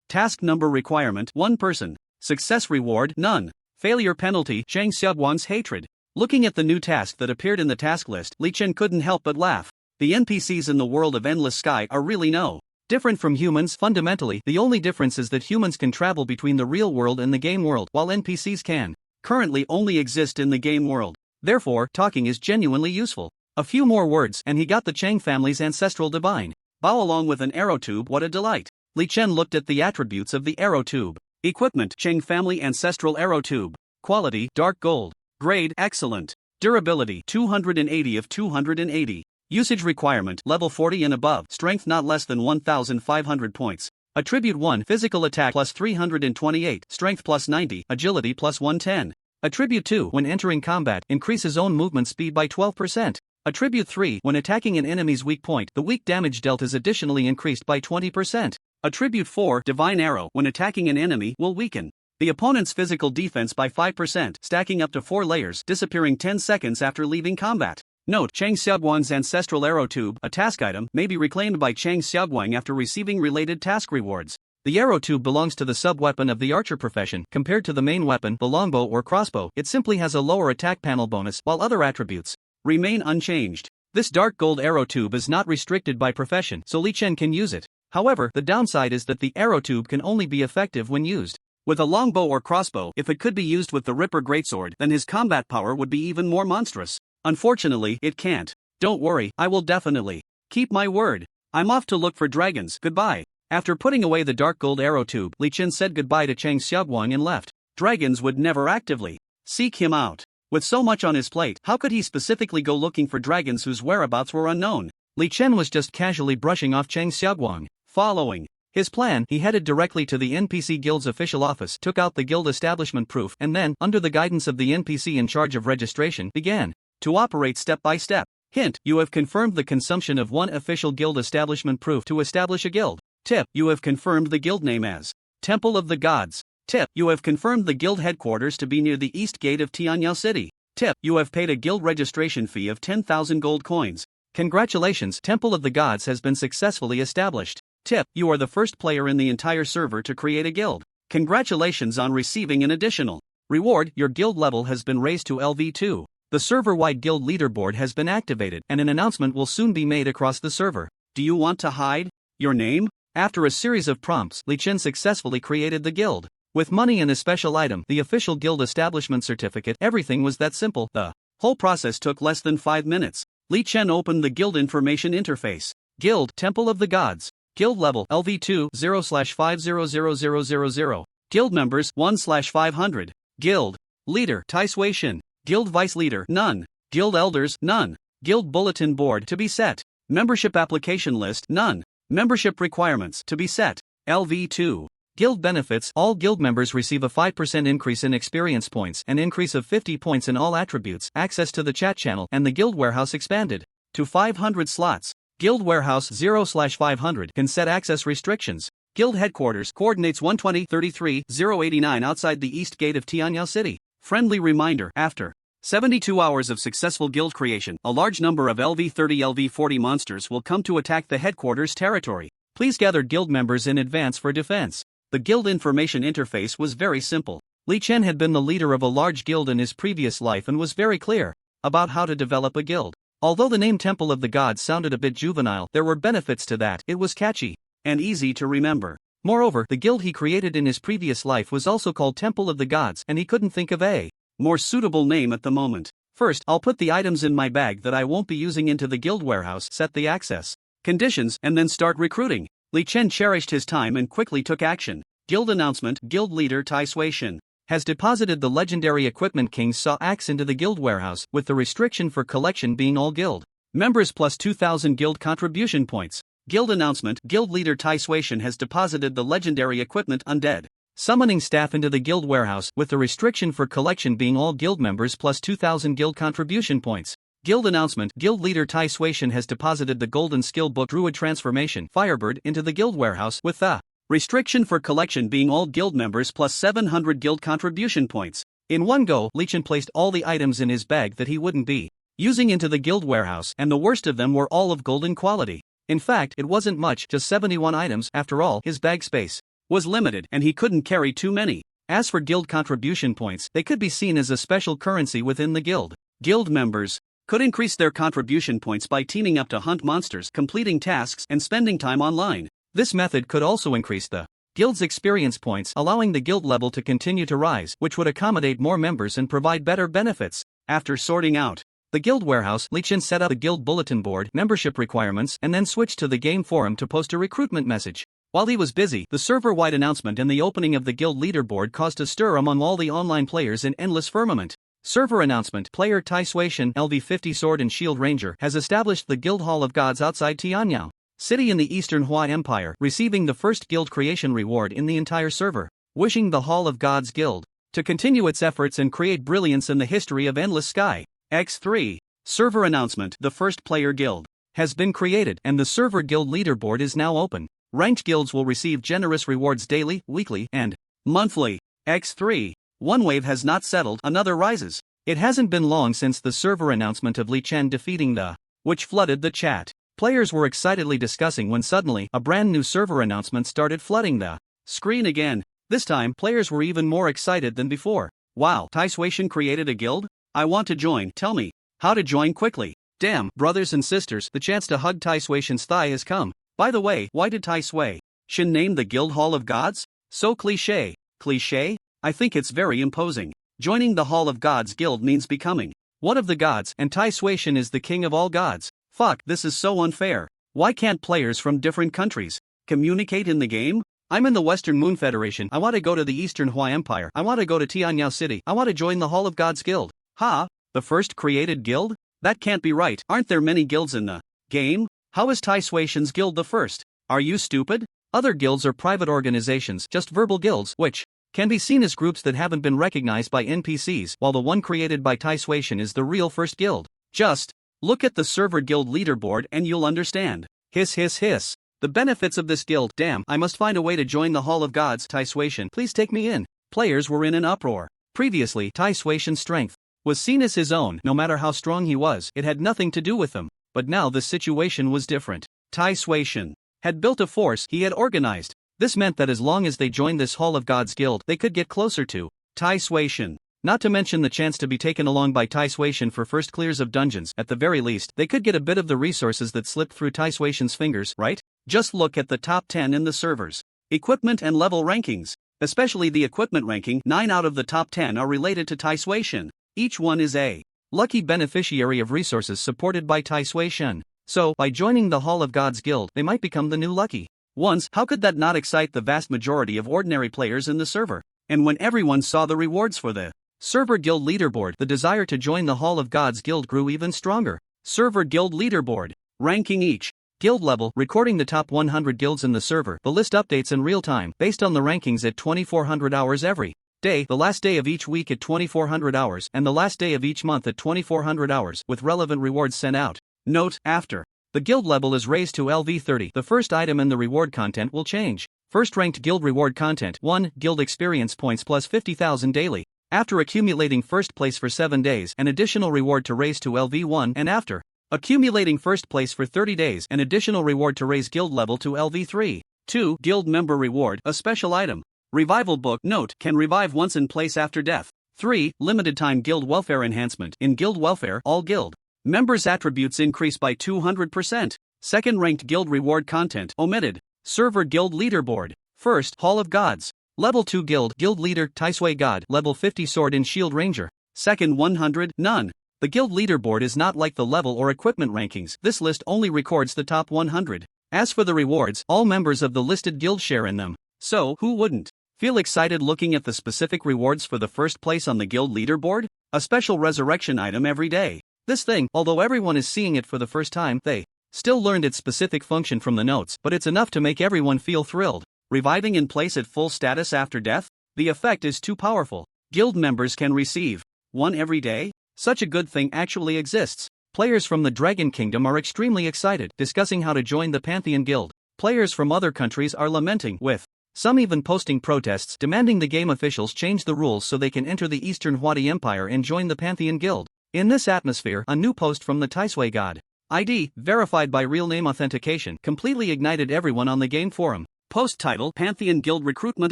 Task number requirement: 1 person. Success reward: none. Failure penalty: Chang Xiaoguang's hatred. Looking at the new task that appeared in the task list, Li Chen couldn't help but laugh. The NPCs in the world of Endless Sky are really no different from humans. Fundamentally, the only difference is that humans can travel between the real world and the game world, while NPCs can currently only exist in the game world. Therefore, talking is genuinely useful. A few more words, and he got the Chang family's ancestral divine bow along with an arrow tube. What a delight! Li Chen looked at the attributes of the arrow tube. Equipment: Chang family ancestral arrow tube. Quality: dark gold. Grade: excellent. Durability: 280 of 280. Usage requirement: level 40 and above. Strength not less than 1,500 points. Attribute 1: physical attack plus 328, strength plus 90, agility plus 110. Attribute 2: when entering combat, increase his own movement speed by 12%. Attribute 3: when attacking an enemy's weak point, the weak damage dealt is additionally increased by 20%. Attribute 4: divine arrow: when attacking an enemy, will weaken the opponent's physical defense by 5%, stacking up to 4 layers, disappearing 10 seconds after leaving combat. Note: Chang Xiaoguang's ancestral arrow tube, a task item, may be reclaimed by Chang Xiaoguang after receiving related task rewards. The arrow tube belongs to the sub-weapon of the archer profession. Compared to the main weapon, the longbow or crossbow, it simply has a lower attack panel bonus, while other attributes remain unchanged. This dark gold arrow tube is not restricted by profession, so Li Chen can use it. However, the downside is that the arrow tube can only be effective when used with a longbow or crossbow. If it could be used with the Ripper greatsword, then his combat power would be even more monstrous. Unfortunately, it can't. Don't worry, I will definitely keep my word. I'm off to look for dragons. Goodbye. After putting away the dark gold arrow tube, Li Chen said goodbye to Chang Xiaoguang and left. Dragons would never actively seek him out. With so much on his plate, how could he specifically go looking for dragons whose whereabouts were unknown? Li Chen was just casually brushing off Chang Xiaoguang. Following his plan, he headed directly to the NPC Guild's official office, took out the guild establishment proof, and then, under the guidance of the NPC in charge of registration, began to operate step by step. Hint: you have confirmed the consumption of 1 official guild establishment proof to establish a guild. Tip: you have confirmed the guild name as Temple of the Gods. Tip: you have confirmed the guild headquarters to be near the east gate of Tianyao City. Tip: you have paid a guild registration fee of 10,000 gold coins. Congratulations, Temple of the Gods has been successfully established. Tip: you are the first player in the entire server to create a guild. Congratulations on receiving an additional reward. Your guild level has been raised to LV2. The server-wide guild leaderboard has been activated, and an announcement will soon be made across the server. Do you want to hide your name? After a series of prompts, Li Chen successfully created the guild. With money and a special item, the official guild establishment certificate, everything was that simple. The whole process took less than 5 minutes. Li Chen opened the guild information interface. Guild: Temple of the Gods. Guild level: LV2 0/500000. Guild members 1/500. Guild leader: Tai Sui Shin. Guild vice leader: none. Guild elders: none. Guild bulletin board to be set. Membership application list: none. Membership requirements to be set. LV2. Guild benefits: all guild members receive a 5% increase in experience points, an increase of 50 points in all attributes, access to the chat channel, and the guild warehouse expanded to 500 slots. Guild warehouse 0/500 can set access restrictions. Guild headquarters: coordinates 120-33-089 outside the east gate of Tianyao City. Friendly reminder: after 72 hours of successful guild creation. A large number of LV30 LV40 monsters will come to attack the headquarters territory. Please gather guild members in advance for defense. The guild information interface was very simple. Li Chen had been the leader of a large guild in his previous life and was very clear about how to develop a guild. Although the name Temple of the Gods sounded a bit juvenile, there were benefits to that. It was catchy and easy to remember. Moreover, the guild he created in his previous life was also called Temple of the Gods, and he couldn't think of a more suitable name at the moment. First, I'll put the items in my bag that I won't be using into the guild warehouse, set the access conditions, and then start recruiting. Li Chen cherished his time and quickly took action. Guild announcement: Guild leader Tai Sui-shin has deposited the legendary Equipment King's Saw Axe into the guild warehouse, with the restriction for collection being all guild members plus 2,000 guild contribution points. Guild announcement: Guild leader Tai Sui-shin has deposited the legendary Equipment Undead Summoning Staff into the guild warehouse, with the restriction for collection being all guild members plus 2,000 guild contribution points. Guild announcement: Guild leader Tai Sui-shin has deposited the Golden Skill Book Druid Transformation Firebird into the guild warehouse, with the restriction for collection being all guild members plus 700 guild contribution points. In one go, Li Chen placed all the items in his bag that he wouldn't be using into the guild warehouse, and the worst of them were all of golden quality. In fact, it wasn't much, just 71 items. After all, his bag space was limited and he couldn't carry too many. As for guild contribution points, they could be seen as a special currency within the guild. Guild members could increase their contribution points by teaming up to hunt monsters, completing tasks, and spending time online. This method could also increase the guild's experience points, allowing the guild level to continue to rise, which would accommodate more members and provide better benefits. After sorting out the guild warehouse, Li Chen set up a guild bulletin board, membership requirements, and then switched to the game forum to post a recruitment message. While he was busy, the server-wide announcement and the opening of the guild leaderboard caused a stir among all the online players in Endless Firmament. Server announcement: Player Tai Sui-shin, LV50 Sword and Shield Ranger, has established the Guild Hall of Gods outside Tianyao City in the Eastern Hua Empire, receiving the first guild creation reward in the entire server. Wishing the Hall of Gods Guild to continue its efforts and create brilliance in the history of Endless Sky. X3. Server announcement: The first player guild has been created, and the server guild leaderboard is now open. Ranked guilds will receive generous rewards daily, weekly, and monthly. X3. One wave has not settled, another rises. It hasn't been long since the server announcement of Li Chen defeating the which flooded the chat. Players were excitedly discussing when suddenly a brand new server announcement started flooding the screen again. This time, players were even more excited than before. Wow, Tai Sui-shin created a guild? I want to join. Tell me how to join quickly. Damn, brothers and sisters, the chance to hug Tai Sui-shin's thigh has come. By the way, why did Tai Sui-shin name the Guild Hall of Gods? So cliché. Cliché? I think it's very imposing. Joining the Hall of Gods Guild means becoming one of the gods, and Tai Sui-shin is the king of all gods. Fuck, this is so unfair. Why can't players from different countries communicate in the game? I'm in the Western Moon Federation. I want to go to the Eastern Hua Empire. I want to go to Tianyao City. I want to join the Hall of Gods Guild. Ha? The first created guild? That can't be right. Aren't there many guilds in the game? How is Tai Sui-shin's guild the first? Are you stupid? Other guilds are private organizations, just verbal guilds, which can be seen as groups that haven't been recognized by NPCs, while the one created by Tai Sui-shin is the real first guild. Just look at the server guild leaderboard and you'll understand. Hiss hiss hiss. The benefits of this guild. Damn, I must find a way to join the Hall of Gods. Tai Sui-shin, please take me in. Players were in an uproar. Previously, Tai Sui-shin's strength was seen as his own. No matter how strong he was, it had nothing to do with him. But now the situation was different. Tai Sui-shin had built a force he had organized. This meant that as long as they joined this Hall of Gods Guild, they could get closer to Tai Sui-shin. Not to mention the chance to be taken along by Tai Sui-shin for first clears of dungeons. At the very least, they could get a bit of the resources that slipped through Tai Sui-shin's fingers, right? Just look at the top 10 in the servers. Equipment and level rankings. Especially the equipment ranking, 9 out of the top 10 are related to Tai Sui-shin. Each one is a lucky beneficiary of resources supported by Tai Sui-shin. So, by joining the Hall of Gods Guild, they might become the new lucky ones. How could that not excite the vast majority of ordinary players in the server? And when everyone saw the rewards for the server guild leaderboard, the desire to join the Hall of Gods Guild grew even stronger. Server guild leaderboard. Ranking each guild level, recording the top 100 guilds in the server. The list updates in real time, based on the rankings at 2400 hours every day, the last day of each week at 2400 hours, and the last day of each month at 2400 hours, with relevant rewards sent out. Note: after the guild level is raised to LV30, the first item in the reward content will change. First ranked guild reward content: 1. Guild experience points plus 50,000 daily. After accumulating first place for 7 days, an additional reward to raise to LV1, and after accumulating first place for 30 days, an additional reward to raise guild level to LV3. 2. Guild member reward, a special item. Revival book, note, can revive once in place after death. 3. Limited time guild welfare enhancement. In guild welfare, all guild members' attributes increase by 200%. Second ranked guild reward content, omitted. Server guild leaderboard. First, Hall of Gods. Level 2 guild leader, Taisui God, level 50 sword and shield ranger. Second 100, none. The guild leaderboard is not like the level or equipment rankings, this list only records the top 100. As for the rewards, all members of the listed guild share in them. So, who wouldn't feel excited looking at the specific rewards for the first place on the guild leaderboard? A special resurrection item every day. This thing, although everyone is seeing it for the first time, they still learned its specific function from the notes, but it's enough to make everyone feel thrilled. Reviving in place at full status after death? The effect is too powerful. Guild members can receive one every day? Such a good thing actually exists. Players from the Dragon Kingdom are extremely excited, discussing how to join the Pantheon Guild. Players from other countries are lamenting, with some even posting protests demanding the game officials change the rules so they can enter the Eastern Hwati Empire and join the Pantheon Guild. In this atmosphere, a new post from the Taisui God ID, verified by real name authentication, completely ignited everyone on the game forum. Post title: Pantheon Guild recruitment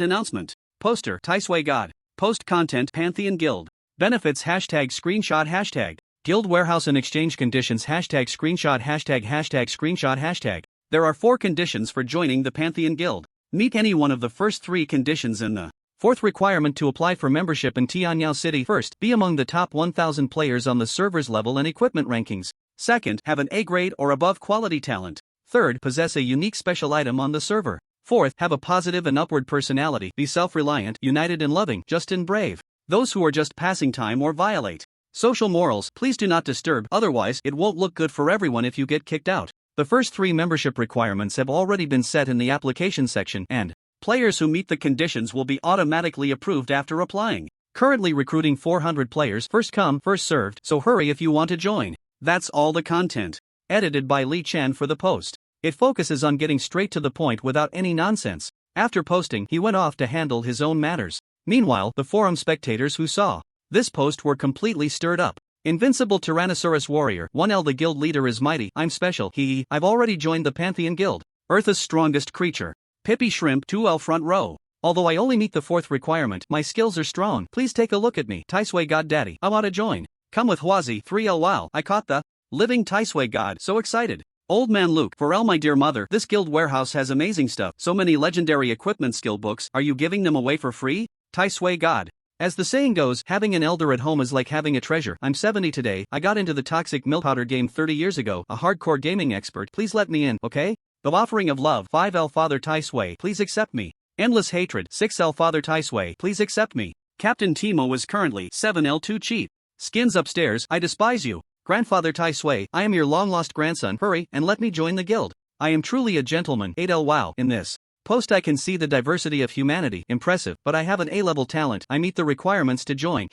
announcement. Poster: Taisui God. Post content: Pantheon Guild. Benefits: #screenshot Guild warehouse and exchange conditions #screenshot #screenshot There are 4 conditions for joining the Pantheon Guild. Meet any one of the first 3 conditions in the 4th requirement to apply for membership in Tianyao City. First, be among the top 1,000 players on the server's level and equipment rankings. Second, have an A grade or above quality talent. Third, possess a unique special item on the server. Fourth, have a positive and upward personality, be self-reliant, united and loving, just and brave. Those who are just passing time or violate social morals, please do not disturb, otherwise it won't look good for everyone if you get kicked out. The first 3 membership requirements have already been set in the application section, and players who meet the conditions will be automatically approved after applying. Currently recruiting 400 players, first come, first served, so hurry if you want to join. That's all the content. Edited by Lee Chan for the post. It focuses on getting straight to the point without any nonsense. After posting, he went off to handle his own matters. Meanwhile, the forum spectators who saw this post were completely stirred up. Invincible Tyrannosaurus Warrior, 1L. The guild leader is mighty, I'm special, I've already joined the Pantheon Guild. Earth's strongest creature. Pippi Shrimp, 2L. Front row. Although I only meet the 4th requirement, my skills are strong, please take a look at me. Taisui God Daddy, I want to join. Come with Huazi, 3L. Wow, I caught the living Taisui God, so excited. Old Man Luke, 4L. My dear mother, this guild warehouse has amazing stuff, so many legendary equipment skill books, are you giving them away for free? Taisui God. As the saying goes, having an elder at home is like having a treasure. I'm 70 today, I got into the toxic milk powder game 30 years ago, a hardcore gaming expert, please let me in, okay? The offering of love, 5L. Father Taisui, please accept me. Endless hatred, 6L. Father Taisui, please accept me. Captain Timo is currently 7L. Too cheap. Skins upstairs, I despise you. Grandfather Taisui, I am your long-lost grandson, hurry, and let me join the guild. I am truly a gentleman, 8L. Wow, in this post I can see the diversity of humanity, impressive, but I have an A-level talent, I meet the requirements to join,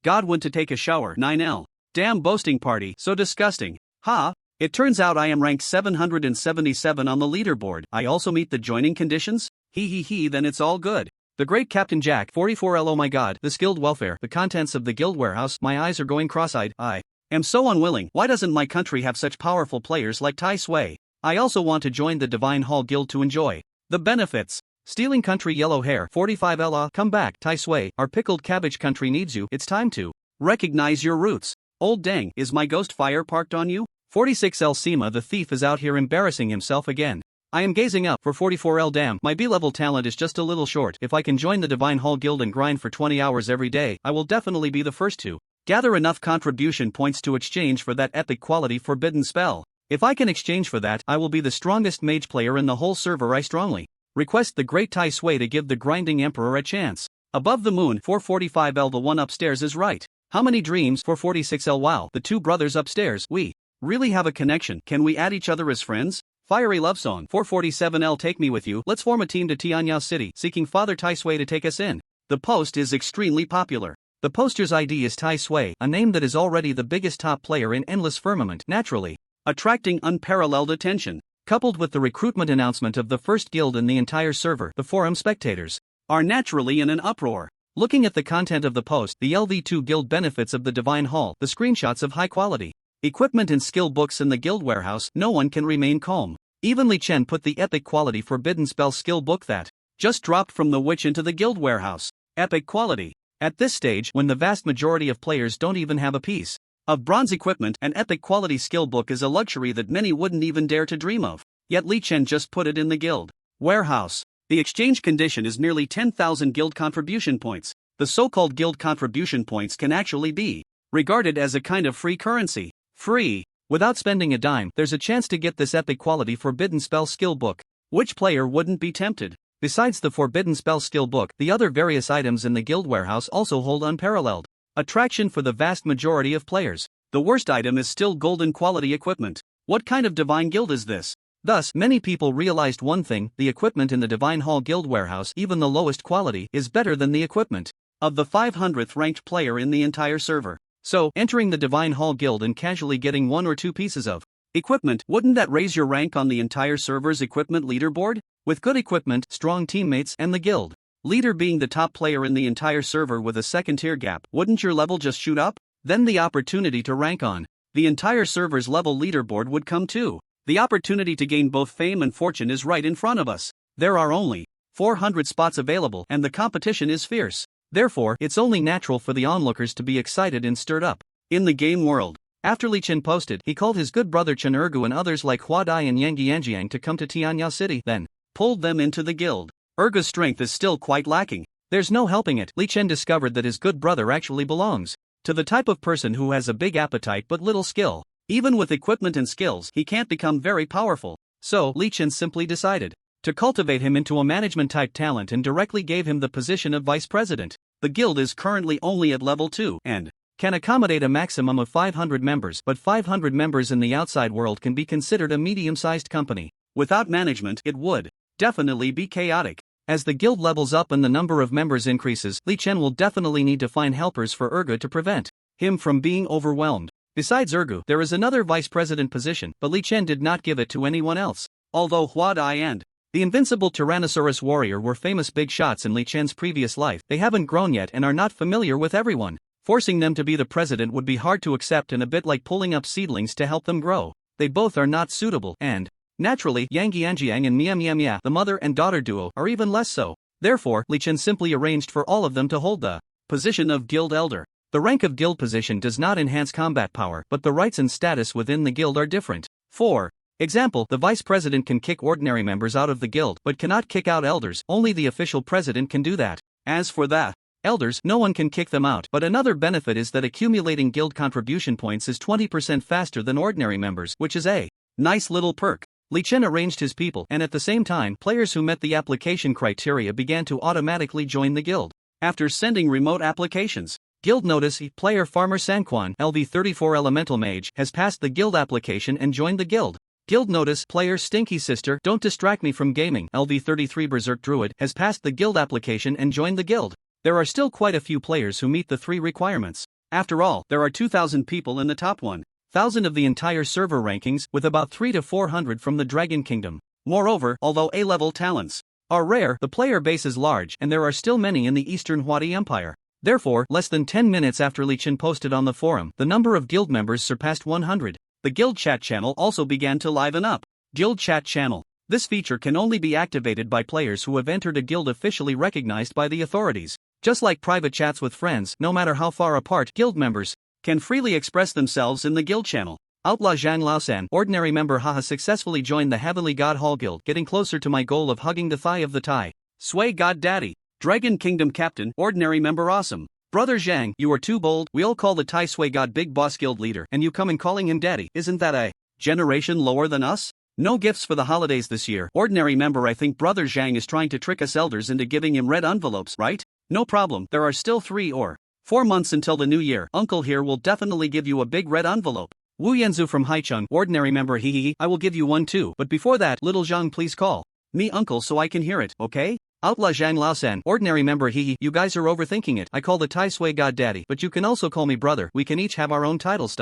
God went to take a shower, 9L. Damn boasting party, so disgusting. Ha! It turns out I am ranked 777 on the leaderboard, I also meet the joining conditions? Then it's all good. The great Captain Jack, 44L. Oh my god, this guild welfare, the contents of the guild warehouse, my eyes are going cross-eyed, I am so unwilling, why doesn't my country have such powerful players like Taisui? I also want to join the Divine Hall Guild to enjoy the benefits. Stealing country yellow hair, 45L. Come back, Taisui, our pickled cabbage country needs you, it's time to recognize your roots. Old dang, is my ghost fire parked on you? 46L. Sema the thief is out here embarrassing himself again. I am gazing up for 44L. Damn, my B-level talent is just a little short. If I can join the Divine Hall Guild and grind for 20 hours every day, I will definitely be the first to gather enough contribution points to exchange for that epic quality forbidden spell. If I can exchange for that, I will be the strongest mage player in the whole server. I strongly request the great Taisui to give the grinding emperor a chance. Above the moon, 445L. The one upstairs is right. How many dreams? 446L. Wow, the 2 brothers upstairs, we really have a connection. Can we add each other as friends? Fiery love song, 447L. Take me with you, let's form a team to Tianyao City, seeking Father Taisui to take us in. The post is extremely popular. The poster's ID is Taisui, a name that is already the biggest top player in Endless Firmament, naturally attracting unparalleled attention. Coupled with the recruitment announcement of the first guild in the entire server, the forum spectators are naturally in an uproar. Looking at the content of the post, the LV2 guild benefits of the Divine Hall, the screenshots of high quality equipment and skill books in the guild warehouse, no one can remain calm. Even Li Chen put the epic quality forbidden spell skill book that just dropped from the witch into the guild warehouse. Epic quality. At this stage, when the vast majority of players don't even have a piece of bronze equipment, an epic quality skill book is a luxury that many wouldn't even dare to dream of. Yet Li Chen just put it in the guild warehouse. The exchange condition is nearly 10,000 guild contribution points. The so-called guild contribution points can actually be regarded as a kind of free currency. Free. Without spending a dime, there's a chance to get this epic quality forbidden spell skill book. Which player wouldn't be tempted? Besides the forbidden spell skill book, the other various items in the guild warehouse also hold unparalleled attraction for the vast majority of players. The worst item is still golden quality equipment. What kind of divine guild is this? Thus, many people realized one thing: the equipment in the Divine Hall guild warehouse, even the lowest quality, is better than the equipment of the 500th ranked player in the entire server. So, entering the Divine Hall guild and casually getting one or two pieces of equipment, wouldn't that raise your rank on the entire server's equipment leaderboard? With good equipment, strong teammates, and the guild leader being the top player in the entire server with a second tier gap, wouldn't your level just shoot up? Then the opportunity to rank on the entire server's level leaderboard would come too. The opportunity to gain both fame and fortune is right in front of us. There are only 400 spots available and the competition is fierce. Therefore, it's only natural for the onlookers to be excited and stirred up. In the game world, after Li Chen posted, he called his good brother Chen Ergu and others like Hua Dai and Yang Yanjiang to come to Tianya City, then pulled them into the guild. Ergu's strength is still quite lacking. There's no helping it. Li Chen discovered that his good brother actually belongs to the type of person who has a big appetite but little skill. Even with equipment and skills, he can't become very powerful. So, Li Chen simply decided to cultivate him into a management-type talent and directly gave him the position of vice president. The guild is currently only at level 2 and can accommodate a maximum of 500 members, but 500 members in the outside world can be considered a medium-sized company. Without management, it would definitely be chaotic. As the guild levels up and the number of members increases, Li Chen will definitely need to find helpers for Ergu to prevent him from being overwhelmed. Besides Ergu, there is another vice president position, but Li Chen did not give it to anyone else. Although Hua Dai and the invincible Tyrannosaurus warrior were famous big shots in Li Chen's previous life, they haven't grown yet and are not familiar with everyone. Forcing them to be the president would be hard to accept and a bit like pulling up seedlings to help them grow. They both are not suitable, and naturally, Yang Yanjiang and Mia Mia Mia, the mother and daughter duo, are even less so. Therefore, Li Chen simply arranged for all of them to hold the position of guild elder. The rank of guild position does not enhance combat power, but the rights and status within the guild are different. For example, the vice president can kick ordinary members out of the guild, but cannot kick out elders. Only the official president can do that. As for the elders, no one can kick them out. But another benefit is that accumulating guild contribution points is 20% faster than ordinary members, which is a nice little perk. Li Chen arranged his people, and at the same time, players who met the application criteria began to automatically join the guild. After sending remote applications, guild notice: player Farmer Sanquan, LV34 Elemental Mage, has passed the guild application and joined the guild. Guild notice: player Stinky Sister, Don't Distract Me From Gaming, LV33 Berserk Druid, has passed the guild application and joined the guild. There are still quite a few players who meet the 3 requirements. After all, there are 2,000 people in the top 1,000 of the entire server rankings, with about 300 to 400 from the Dragon Kingdom. Moreover, although A-level talents are rare, the player base is large and there are still many in the Eastern Huadi Empire. Therefore, less than 10 minutes after Li Chen posted on the forum, the number of guild members surpassed 100. The guild chat channel also began to liven up. Guild chat channel. This feature can only be activated by players who have entered a guild officially recognized by the authorities. Just like private chats with friends, no matter how far apart, guild members can freely express themselves in the guild channel. Outlaw Zhang Laosan, ordinary member, haha, successfully joined the Heavenly God Hall Guild, getting closer to my goal of hugging the thigh of the Tai Sui God Daddy. Dragon Kingdom Captain, ordinary member, awesome. Brother Zhang, you are too bold. We all call the Tai Sui God Big Boss Guild leader, and you come in calling him daddy. Isn't that a generation lower than us? No gifts for the holidays this year. Ordinary member, I think Brother Zhang is trying to trick us elders into giving him red envelopes, right? No problem, there are still 3 or 4 months until the new year. Uncle here will definitely give you a big red envelope. Wu Yanzu from Haicheng, ordinary member, hee, I will give you one too. But before that, little Zhang, please call me uncle so I can hear it, okay? Outlaw Zhang Laosan, ordinary member, hee, you guys are overthinking it. I call the Tai Sui God Daddy, but you can also call me brother. We can each have our own titles.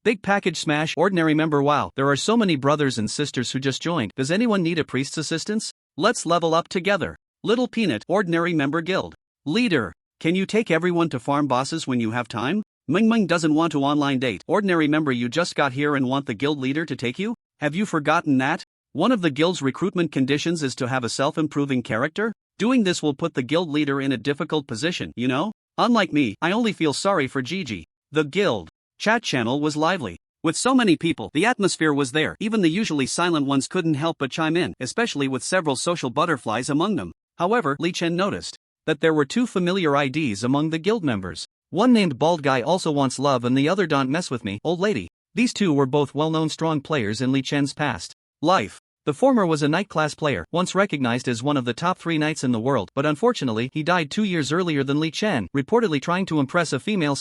Big package smash, ordinary member, wow, there are so many brothers and sisters who just joined. Does anyone need a priest's assistance? Let's level up together. Little Peanut, ordinary member, guild leader. Can you take everyone to farm bosses when you have time? Ming Ming doesn't want to online date. Ordinary member, you just got here and want the guild leader to take you? Have you forgotten that? One of the guild's recruitment conditions is to have a self-improving character? Doing this will put the guild leader in a difficult position, you know? Unlike me, I only feel sorry for Gigi. The guild chat channel was lively. With so many people, the atmosphere was there. Even the usually silent ones couldn't help but chime in, especially with several social butterflies among them. However, Li Chen noticed that there were two familiar IDs among the guild members. One named Bald Guy also wants love and the other Don't Mess With Me, Old Lady. These two were both well-known strong players in Li Chen's past life. The former was a knight class player, once recognized as one of the top 3 knights in the world, but unfortunately he died 2 years earlier than Li Chen, reportedly trying to impress a female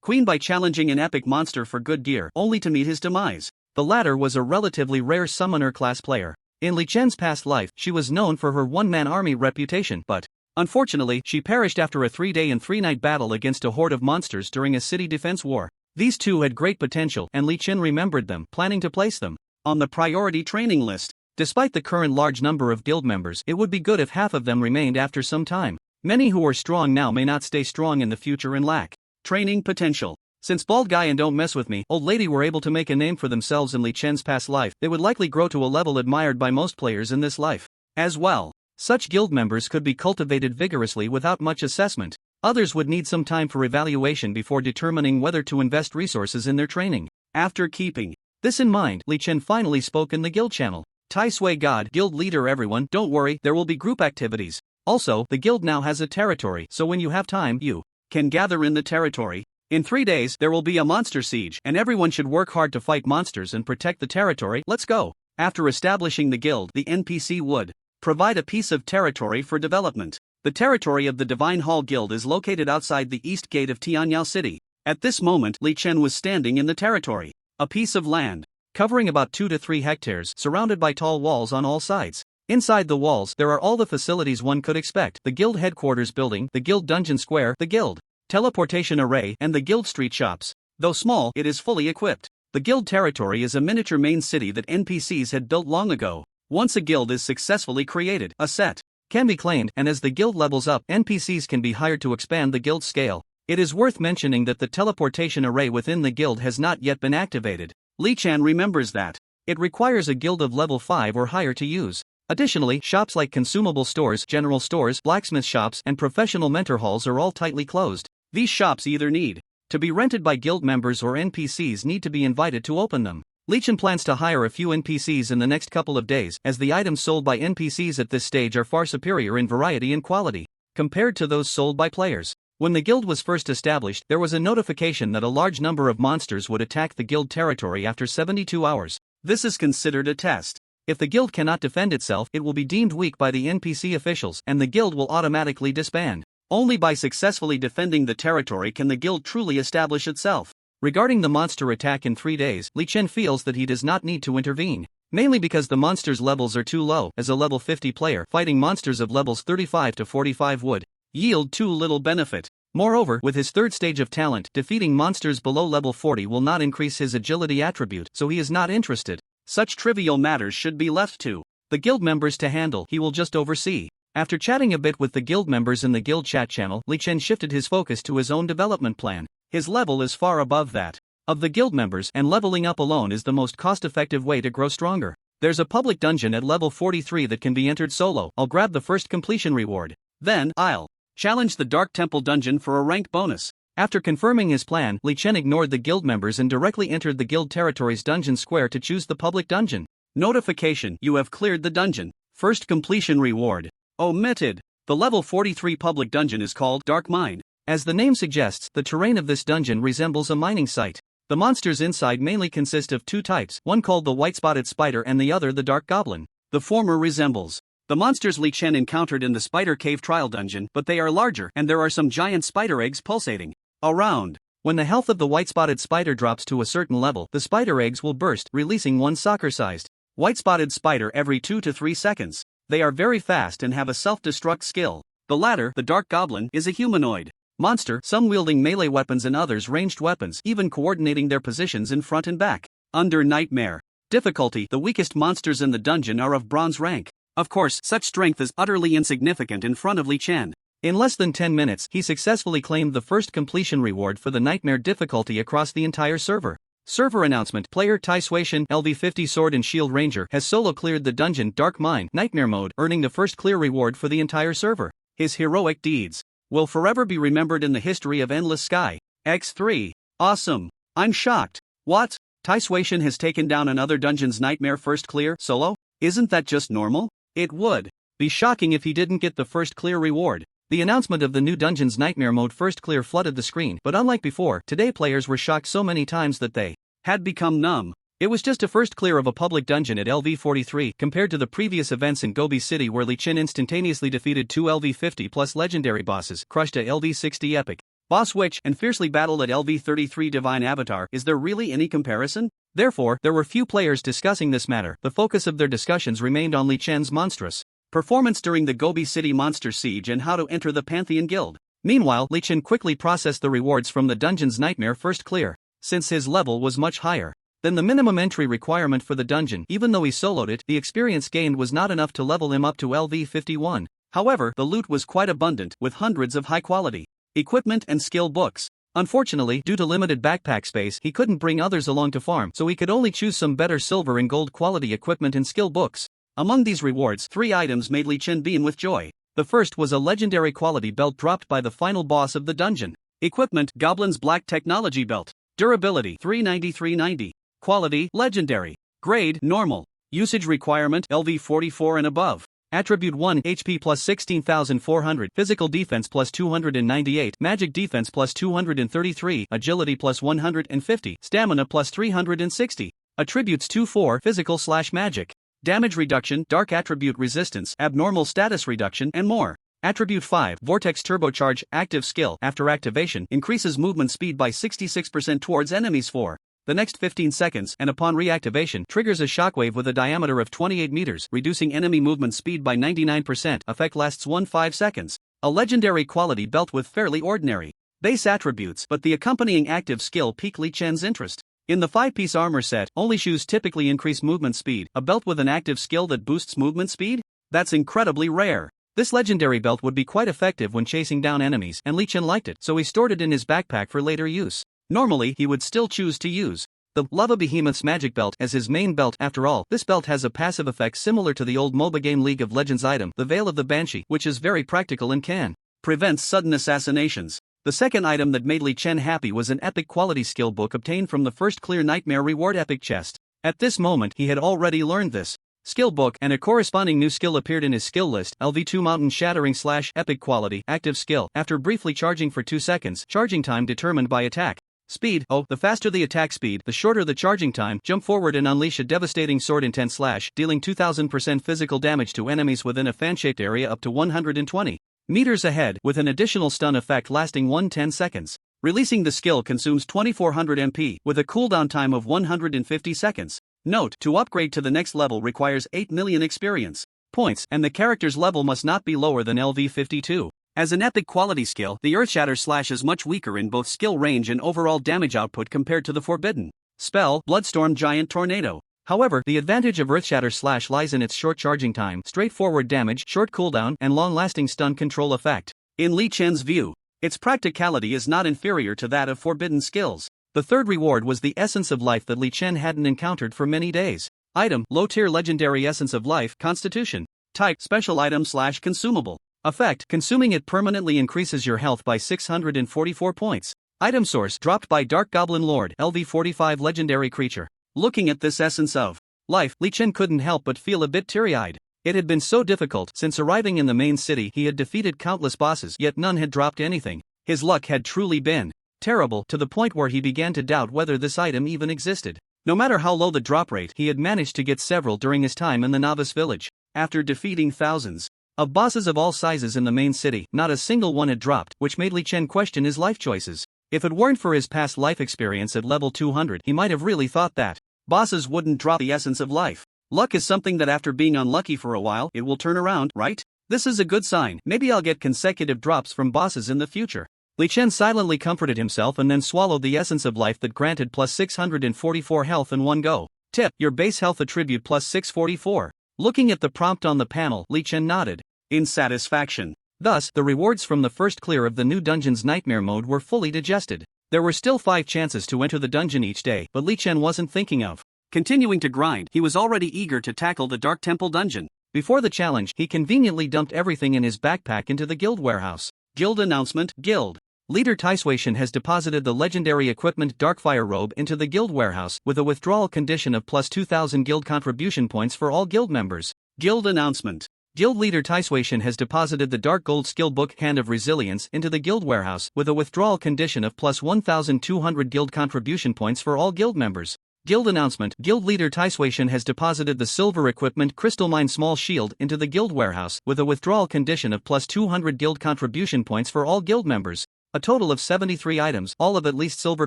queen by challenging an epic monster for good gear, only to meet his demise. The latter was a relatively rare summoner class player. In Li Chen's past life, she was known for her one-man army reputation, but unfortunately, she perished after a 3-day and 3-night battle against a horde of monsters during a city defense war. These two had great potential, and Li Chen remembered them, planning to place them on the priority training list. Despite the current large number of guild members, it would be good if half of them remained after some time. Many who are strong now may not stay strong in the future and lack training potential. Since Bald Guy and Don't Mess With Me, Old Lady were able to make a name for themselves in Li Chen's past life, they would likely grow to a level admired by most players in this life as well. Such guild members could be cultivated vigorously without much assessment. Others would need some time for evaluation before determining whether to invest resources in their training. After keeping this in mind, Li Chen finally spoke in the guild channel. Tai Sui God, guild leader, everyone, don't worry, there will be group activities. Also, the guild now has a territory, so when you have time, you can gather in the territory. In 3 days, there will be a monster siege, and everyone should work hard to fight monsters and protect the territory. Let's go. After establishing the guild, the NPC would provide a piece of territory for development. The territory of the Divine Hall Guild is located outside the east gate of Tianyao City. At this moment, Li Chen was standing in the territory, a piece of land covering about 2 to 3 hectares, surrounded by tall walls on all sides. Inside the walls, there are all the facilities one could expect: the guild headquarters building, the guild dungeon square, the guild teleportation array, and the guild street shops. Though small, it is fully equipped. The guild territory is a miniature main city that NPCs had built long ago. Once a guild is successfully created, a set can be claimed, and as the guild levels up, NPCs can be hired to expand the guild scale. It is worth mentioning that the teleportation array within the guild has not yet been activated. Li Chen remembers that it requires a guild of level 5 or higher to use. Additionally, shops like consumable stores, general stores, blacksmith shops, and professional mentor halls are all tightly closed. These shops either need to be rented by guild members or NPCs need to be invited to open them. Li Chen plans to hire a few NPCs in the next couple of days, as the items sold by NPCs at this stage are far superior in variety and quality compared to those sold by players. When the guild was first established, there was a notification that a large number of monsters would attack the guild territory after 72 hours. This is considered a test. If the guild cannot defend itself, it will be deemed weak by the NPC officials, and the guild will automatically disband. Only by successfully defending the territory can the guild truly establish itself. Regarding the monster attack in 3 days, Li Chen feels that he does not need to intervene, mainly because the monsters' levels are too low. As a level 50 player, fighting monsters of levels 35 to 45 would yield too little benefit. Moreover, with his 3rd stage of talent, defeating monsters below level 40 will not increase his agility attribute, so he is not interested. Such trivial matters should be left to the guild members to handle. He will just oversee. After chatting a bit with the guild members in the guild chat channel, Li Chen shifted his focus to his own development plan. His level is far above that of the guild members, and leveling up alone is the most cost-effective way to grow stronger. There's a public dungeon at level 43 that can be entered solo. I'll grab the first completion reward. Then, I'll challenge the Dark Temple dungeon for a rank bonus. After confirming his plan, Li Chen ignored the guild members and directly entered the guild territory's dungeon square to choose the public dungeon. Notification: you have cleared the dungeon. First completion reward omitted. The level 43 public dungeon is called Dark Mine. As the name suggests, the terrain of this dungeon resembles a mining site. The monsters inside mainly consist of 2 types, one called the white-spotted spider and the other the dark goblin. The former resembles the monsters Li Chen encountered in the Spider Cave trial dungeon, but they are larger, and there are some giant spider eggs pulsating around. When the health of the white-spotted spider drops to a certain level, the spider eggs will burst, releasing one soccer-sized white-spotted spider every 2 to 3 seconds. They are very fast and have a self-destruct skill. The latter, the dark goblin, is a humanoid monster, some wielding melee weapons and others ranged weapons, even coordinating their positions in front and back. Under nightmare difficulty, the weakest monsters in the dungeon are of bronze rank. Of course, such strength is utterly insignificant in front of Li Chen. In less than 10 minutes, he successfully claimed the first completion reward for the nightmare difficulty across the entire server. Server announcement: player Tai Suishan, LV50 Sword and Shield Ranger, has solo cleared the dungeon Dark Mine Nightmare Mode, earning the first clear reward for the entire server. His heroic deeds will forever be remembered in the history of Endless Sky. X3. Awesome. I'm shocked. What? Tai Suishan has taken down another dungeon's nightmare first clear solo? Isn't that just normal? It would be shocking if he didn't get the first clear reward. The announcement of the new dungeon's nightmare mode first clear flooded the screen, but unlike before, today players were shocked so many times that they had become numb. It was just a first clear of a public dungeon at LV43 compared to the previous events in Gobi City where Li Chen instantaneously defeated 2 LV50 plus legendary bosses, crushed a LV60 epic boss witch, and fiercely battled at LV33 divine avatar. Is there really any comparison? Therefore, there were few players discussing this matter. The focus of their discussions remained on Li Chen's monstrous performance during the Gobi City monster siege and how to enter the Pantheon Guild. Meanwhile, Li Chen quickly processed the rewards from the dungeon's nightmare first clear, since his level was much higher than the minimum entry requirement for the dungeon. Even though he soloed it, the experience gained was not enough to level him up to LV51. However, the loot was quite abundant, with hundreds of high-quality equipment and skill books. Unfortunately, due to limited backpack space, he couldn't bring others along to farm, so he could only choose some better silver and gold quality equipment and skill books. Among these rewards, 3 items made Li Chen beam with joy. The first was a legendary quality belt dropped by the final boss of the dungeon. Equipment: Goblin's Black Technology Belt. Durability: 39390. Quality: legendary. Grade: normal. Usage requirement: LV44 and above. Attribute 1: HP plus 16,400, Physical Defense plus 298, Magic Defense plus 233, Agility plus 150, Stamina plus 360. Attributes 2-4: Physical/Magic. Damage reduction, Dark Attribute Resistance, Abnormal Status Reduction, and more. Attribute 5: Vortex Turbocharge. Active skill. After activation, increases movement speed by 66% towards enemies for the next 15 seconds, and upon reactivation, triggers a shockwave with a diameter of 28 meters, reducing enemy movement speed by 99%. Effect lasts 5 seconds. A legendary quality belt with fairly ordinary base attributes, but the accompanying active skill piqued Li Chen's interest. In the 5-piece armor set, only shoes typically increase movement speed. A belt with an active skill that boosts movement speed? That's incredibly rare. This legendary belt would be quite effective when chasing down enemies, and Li Chen liked it, so he stored it in his backpack for later use. Normally, he would still choose to use the Lava Behemoth's magic belt as his main belt. After all, this belt has a passive effect similar to the old MOBA game League of Legends item, the Veil of the Banshee, which is very practical and can prevent sudden assassinations. The second item that made Li Chen happy was an epic quality skill book obtained from the first clear nightmare reward epic chest. At this moment, he had already learned this skill book, and a corresponding new skill appeared in his skill list: LV2 Mountain Shattering / epic quality active skill. After briefly charging for 2 seconds, charging time determined by attack speed. The faster the attack speed, the shorter the charging time. Jump forward and unleash a devastating sword intent slash, dealing 2000% physical damage to enemies within a fan-shaped area up to 120 meters ahead, with an additional stun effect lasting 10 seconds. Releasing the skill consumes 2400 MP, with a cooldown time of 150 seconds. Note: to upgrade to the next level requires 8 million experience points, and the character's level must not be lower than LV52. As an epic quality skill, the Earthshatter Slash is much weaker in both skill range and overall damage output compared to the forbidden spell, Bloodstorm Giant Tornado. However, the advantage of Earthshatter Slash lies in its short charging time, straightforward damage, short cooldown, and long-lasting stun control effect. In Li Chen's view, its practicality is not inferior to that of forbidden skills. The third reward was the Essence of Life that Li Chen hadn't encountered for many days. Item: low-tier legendary Essence of Life, Constitution. Type: special item / consumable. Effect: consuming it permanently increases your health by 644 points. Item source: dropped by Dark Goblin Lord, LV45 legendary creature. Looking at this Essence of Life, Li Chen couldn't help but feel a bit teary-eyed. It had been so difficult. Since arriving in the main city, he had defeated countless bosses, yet none had dropped anything. His luck had truly been terrible, to the point where he began to doubt whether this item even existed. No matter how low the drop rate, he had managed to get several during his time in the novice village. After defeating thousands of bosses of all sizes in the main city, not a single one had dropped, which made Li Chen question his life choices. If it weren't for his past life experience at level 200, he might have really thought that bosses wouldn't drop the Essence of Life. Luck is something that after being unlucky for a while, it will turn around, right? This is a good sign. Maybe I'll get consecutive drops from bosses in the future. Li Chen silently comforted himself and then swallowed the Essence of Life that granted plus 644 health in one go. Tip: your base health attribute plus 644. Looking at the prompt on the panel, Li Chen nodded in satisfaction. Thus, the rewards from the first clear of the new dungeon's nightmare mode were fully digested. There were still 5 chances to enter the dungeon each day, but Li Chen wasn't thinking of continuing to grind. He was already eager to tackle the Dark Temple dungeon. Before the challenge, he conveniently dumped everything in his backpack into the guild warehouse. Guild announcement. Guild leader Taishuishan has deposited the legendary equipment Darkfire Robe into the guild warehouse with a withdrawal condition of plus 2,000 guild contribution points for all guild members. Guild announcement. Guild leader Taishuishan has deposited the Dark Gold skill book Hand of Resilience into the guild warehouse with a withdrawal condition of plus 1,200 guild contribution points for all guild members. Guild announcement. Guild leader Taishuishan has deposited the silver equipment Crystal Mine Small Shield into the guild warehouse with a withdrawal condition of plus 200 guild contribution points for all guild members. A total of 73 items, all of at least silver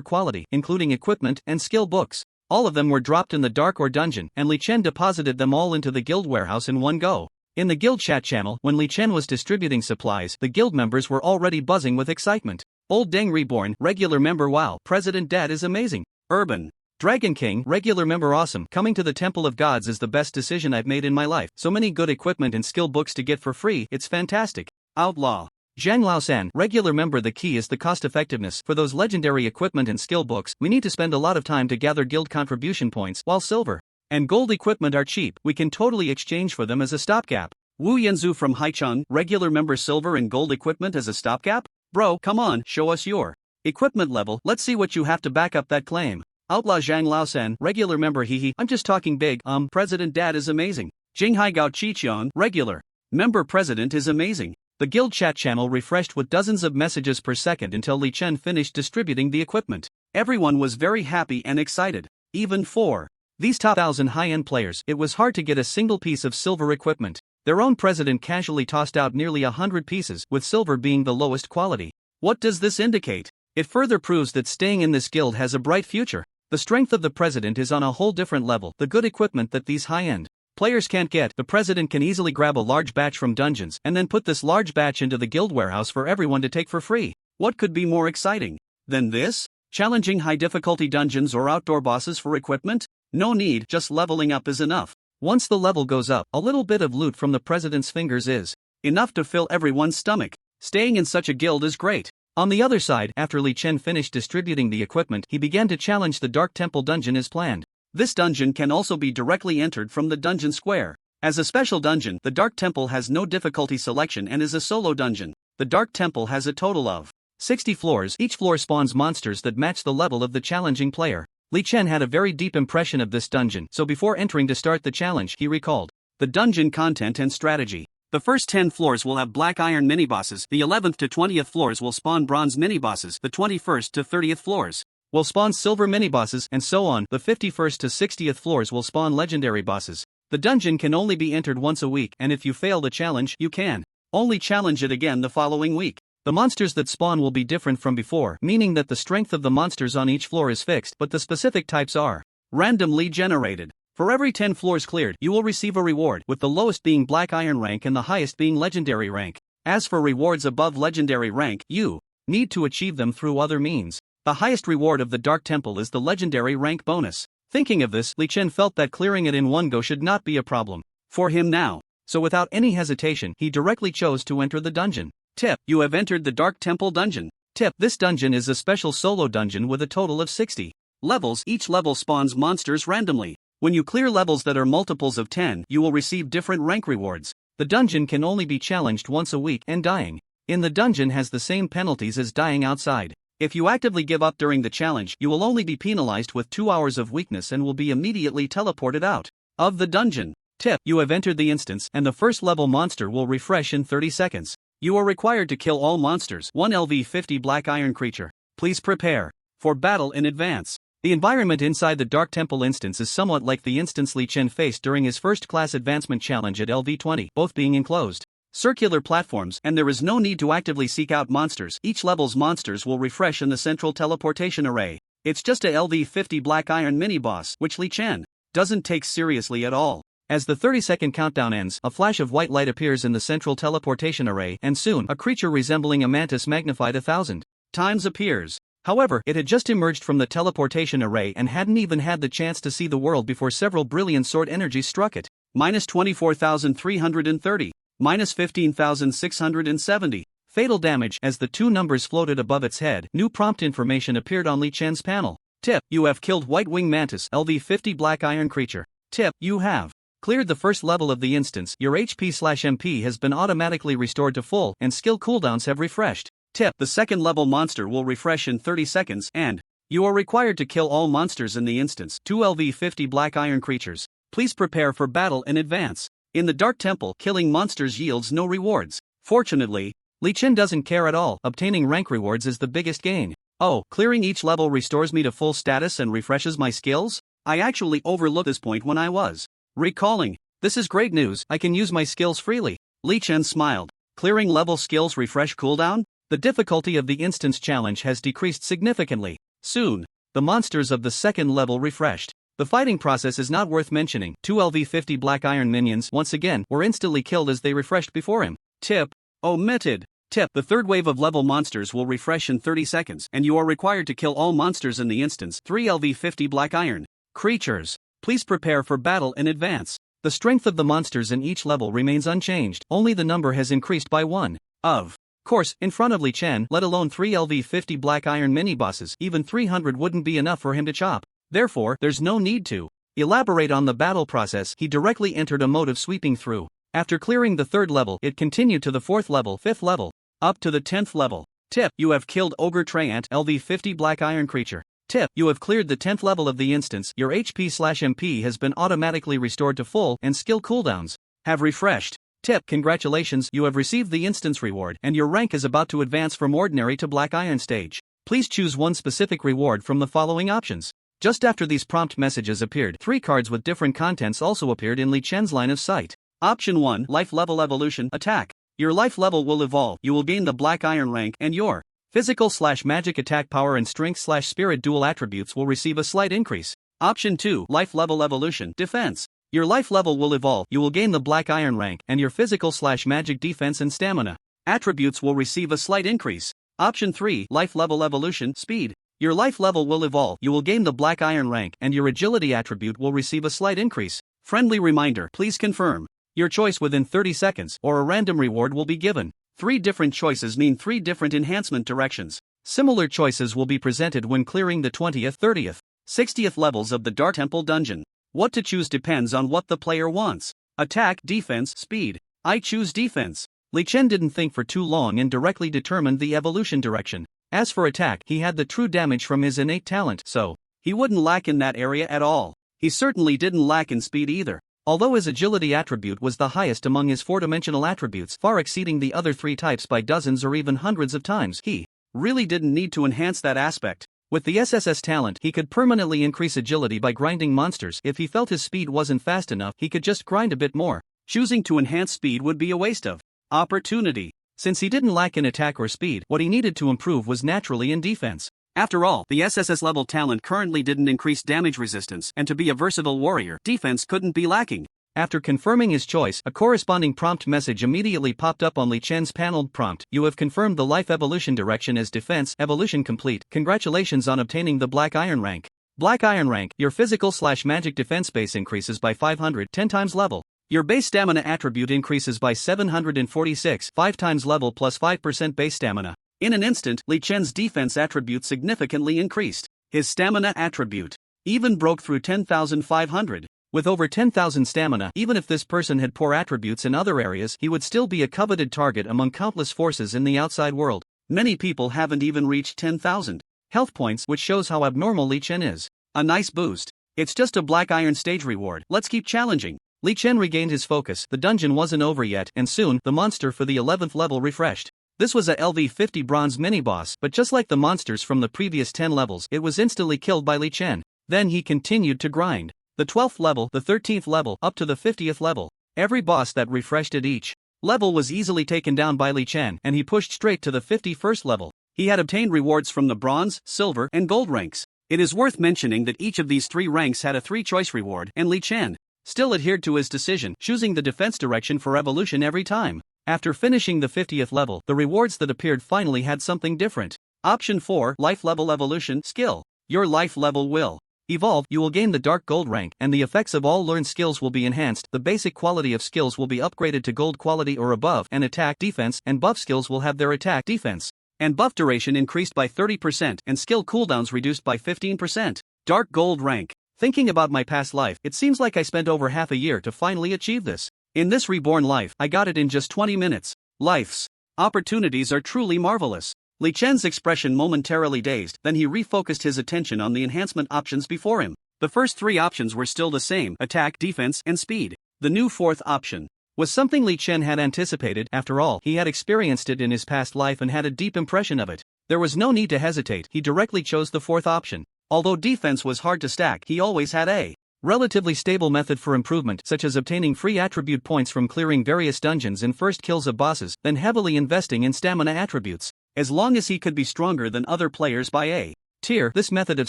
quality, including equipment and skill books. All of them were dropped in the dark or dungeon, and Li Chen deposited them all into the guild warehouse in one go. In the guild chat channel, when Li Chen was distributing supplies, the guild members were already buzzing with excitement. Old Deng Reborn, regular member wow, President Dad is amazing. Urban Dragon King, regular member awesome, coming to the Temple of Gods is the best decision I've made in my life. So many good equipment and skill books to get for free, it's fantastic. Outlaw Zhang Laosan, regular member. The key is the cost effectiveness. For those legendary equipment and skill books, we need to spend a lot of time to gather guild contribution points, while silver and gold equipment are cheap, we can totally exchange for them as a stopgap. Wu Yanzu from Haicheng, regular member. Silver and gold equipment as a stopgap? Bro, come on, show us your equipment level, let's see what you have to back up that claim. Outlaw Zhang Laosan, regular member. Hehe, I'm just talking big, President Dad is amazing. Jinghai Gao Chiqian, regular member. President is amazing. The guild chat channel refreshed with dozens of messages per second until Li Chen finished distributing the equipment. Everyone was very happy and excited. Even for these top 1,000 high-end players, it was hard to get a single piece of silver equipment. Their own president casually tossed out nearly 100 pieces, with silver being the lowest quality. What does this indicate? It further proves that staying in this guild has a bright future. The strength of the president is on a whole different level. The good equipment that these high-end players can't get, the president can easily grab a large batch from dungeons and then put this large batch into the guild warehouse for everyone to take for free. What could be more exciting than this? Challenging high difficulty dungeons or outdoor bosses for equipment? No need, just leveling up is enough. Once the level goes up, a little bit of loot from the president's fingers is enough to fill everyone's stomach. Staying in such a guild is great. On the other side, after Li Chen finished distributing the equipment, he began to challenge the Dark Temple dungeon as planned. This dungeon can also be directly entered from the dungeon square. As a special dungeon, the Dark Temple has no difficulty selection and is a solo dungeon. The Dark Temple has a total of 60 floors. Each floor spawns monsters that match the level of the challenging player. Li Chen had a very deep impression of this dungeon, so before entering to start the challenge, he recalled the dungeon content and strategy. The first 10 floors will have black iron mini-bosses, the 11th to 20th floors will spawn bronze mini-bosses, the 21st to 30th floors will spawn silver mini-bosses, and so on. The 51st to 60th floors will spawn legendary bosses. The dungeon can only be entered once a week, and if you fail the challenge, you can only challenge it again the following week. The monsters that spawn will be different from before, meaning that the strength of the monsters on each floor is fixed, but the specific types are randomly generated. For every 10 floors cleared, you will receive a reward, with the lowest being black iron rank and the highest being legendary rank. As for rewards above legendary rank, you need to achieve them through other means. The highest reward of the Dark Temple is the legendary rank bonus. Thinking of this, Li Chen felt that clearing it in one go should not be a problem for him now. So without any hesitation, he directly chose to enter the dungeon. Tip: you have entered the Dark Temple dungeon. Tip: this dungeon is a special solo dungeon with a total of 60 levels. Each level spawns monsters randomly. When you clear levels that are multiples of 10, you will receive different rank rewards. The dungeon can only be challenged once a week, and dying in the dungeon has the same penalties as dying outside. If you actively give up during the challenge, you will only be penalized with 2 hours of weakness and will be immediately teleported out of the dungeon. Tip: you have entered the instance, and the first level monster will refresh in 30 seconds. You are required to kill all monsters. 1 LV50 black iron creature. Please prepare for battle in advance. The environment inside the Dark Temple instance is somewhat like the instance Li Chen faced during his first class advancement challenge at LV20, both being enclosed circular platforms, and there is no need to actively seek out monsters. Each level's monsters will refresh in the central teleportation array. It's just a LV50 black iron mini-boss, which Li Chen doesn't take seriously at all. As the 30-second countdown ends, a flash of white light appears in the central teleportation array, and soon, a creature resembling a mantis magnified 1,000 times appears. However, it had just emerged from the teleportation array and hadn't even had the chance to see the world before several brilliant sword energies struck it. Minus 24,330. minus 15,670. Fatal damage. As the two numbers floated above its head, new prompt information appeared on Li Chen's panel. Tip: you have killed White Wing Mantis LV50 Black Iron Creature. Tip: you have cleared the first level of the instance. Your HP/MP has been automatically restored to full and skill cooldowns have refreshed. Tip: the second level monster will refresh in 30 seconds and you are required to kill all monsters in the instance. 2 LV50 Black Iron Creatures. Please prepare for battle in advance. In the Dark Temple, killing monsters yields no rewards. Fortunately, Li Chen doesn't care at all. Obtaining rank rewards is the biggest gain. Oh, clearing each level restores me to full status and refreshes my skills? I actually overlooked this point when I was recalling. This is great news, I can use my skills freely. Li Chen smiled. Clearing level skills refresh cooldown? The difficulty of the instance challenge has decreased significantly. Soon, the monsters of the second level refreshed. The fighting process is not worth mentioning. 2 LV50 Black Iron minions once again were instantly killed as they refreshed before him. Tip: omitted. Tip: the third wave of level monsters will refresh in 30 seconds and you are required to kill all monsters in the instance. 3 LV50 Black Iron Creatures. Please prepare for battle in advance. The strength of the monsters in each level remains unchanged, only the number has increased by 1. Of course, in front of Li Chen, let alone 3 LV50 Black Iron mini-bosses, even 300 wouldn't be enough for him to chop. Therefore, there's no need to elaborate on the battle process. He directly entered a mode of sweeping through. After clearing the third level, it continued to the fourth level, fifth level, up to the 10th level. Tip: you have killed Ogre Treyant LV50 Black Iron Creature. Tip: you have cleared the 10th level of the instance. Your HP/MP has been automatically restored to full and skill cooldowns have refreshed. Tip: congratulations, you have received the instance reward and your rank is about to advance from ordinary to Black Iron stage. Please choose one specific reward from the following options. Just after these prompt messages appeared, 3 cards with different contents also appeared in Li Chen's line of sight. Option 1, Life Level Evolution Attack. Your life level will evolve, you will gain the Black Iron rank and your physical/magic attack power and strength/spirit dual attributes will receive a slight increase. Option 2, Life Level Evolution Defense. Your life level will evolve, you will gain the Black Iron rank and your physical/magic defense and stamina attributes will receive a slight increase. Option 3, Life Level Evolution Speed. Your life level will evolve, you will gain the Black Iron rank and your agility attribute will receive a slight increase. Friendly reminder, please confirm your choice within 30 seconds or a random reward will be given. 3 different choices mean 3 different enhancement directions. Similar choices will be presented when clearing the 20th, 30th, 60th levels of the Dark Temple dungeon. What to choose depends on what the player wants. Attack, defense, speed. I choose defense. Li Chen didn't think for too long and directly determined the evolution direction. As for attack, he had the true damage from his innate talent, so he wouldn't lack in that area at all. He certainly didn't lack in speed either. Although his agility attribute was the highest among his 4-dimensional attributes, far exceeding the other 3 types by dozens or even hundreds of times, he really didn't need to enhance that aspect. With the SSS talent, he could permanently increase agility by grinding monsters. If he felt his speed wasn't fast enough, he could just grind a bit more. Choosing to enhance speed would be a waste of opportunity. Since he didn't lack in attack or speed, what he needed to improve was naturally in defense. After all, the SSS level talent currently didn't increase damage resistance, and to be a versatile warrior, defense couldn't be lacking. After confirming his choice, a corresponding prompt message immediately popped up on Li Chen's paneled prompt. You have confirmed the life evolution direction as defense evolution complete. Congratulations on obtaining the Black Iron rank. Black Iron rank, your physical/magic defense base increases by 500, 10 times level. Your base stamina attribute increases by 746, 5 times level plus 5% base stamina. In an instant, Li Chen's defense attribute significantly increased. His stamina attribute even broke through 10,500. With over 10,000 stamina, even if this person had poor attributes in other areas, he would still be a coveted target among countless forces in the outside world. Many people haven't even reached 10,000 health points, which shows how abnormal Li Chen is. A nice boost. It's just a Black Iron stage reward, let's keep challenging. Li Chen regained his focus. The dungeon wasn't over yet, and soon, the monster for the 11th level refreshed. This was a LV50 bronze mini-boss, but just like the monsters from the previous 10 levels, it was instantly killed by Li Chen. Then he continued to grind. The 12th level, the 13th level, up to the 50th level. Every boss that refreshed at each level was easily taken down by Li Chen, and he pushed straight to the 51st level. He had obtained rewards from the bronze, silver, and gold ranks. It is worth mentioning that each of these 3 ranks had a 3-choice reward, and Li Chen still adhered to his decision, choosing the defense direction for evolution every time. After finishing the 50th level, the rewards that appeared finally had something different. Option 4, Life Level Evolution Skill. Your life level will Evolve, you will gain the Dark Gold rank, and the effects of all learned skills will be enhanced. The basic quality of skills will be upgraded to Gold quality or above, and attack, defense, and buff skills will have their attack, defense, and buff duration increased by 30%, and skill cooldowns reduced by 15%. Dark Gold rank. Thinking about my past life, it seems like I spent over half a year to finally achieve this. In this reborn life, I got it in just 20 minutes. Life's opportunities are truly marvelous. Li Chen's expression momentarily dazed, then he refocused his attention on the enhancement options before him. The first three options were still the same: attack, defense, and speed. The new fourth option was something Li Chen had anticipated. After all, he had experienced it in his past life and had a deep impression of it. There was no need to hesitate, he directly chose the fourth option. Although defense was hard to stack, he always had a relatively stable method for improvement, such as obtaining free attribute points from clearing various dungeons and first kills of bosses, then heavily investing in stamina attributes. As long as he could be stronger than other players by a tier, this method of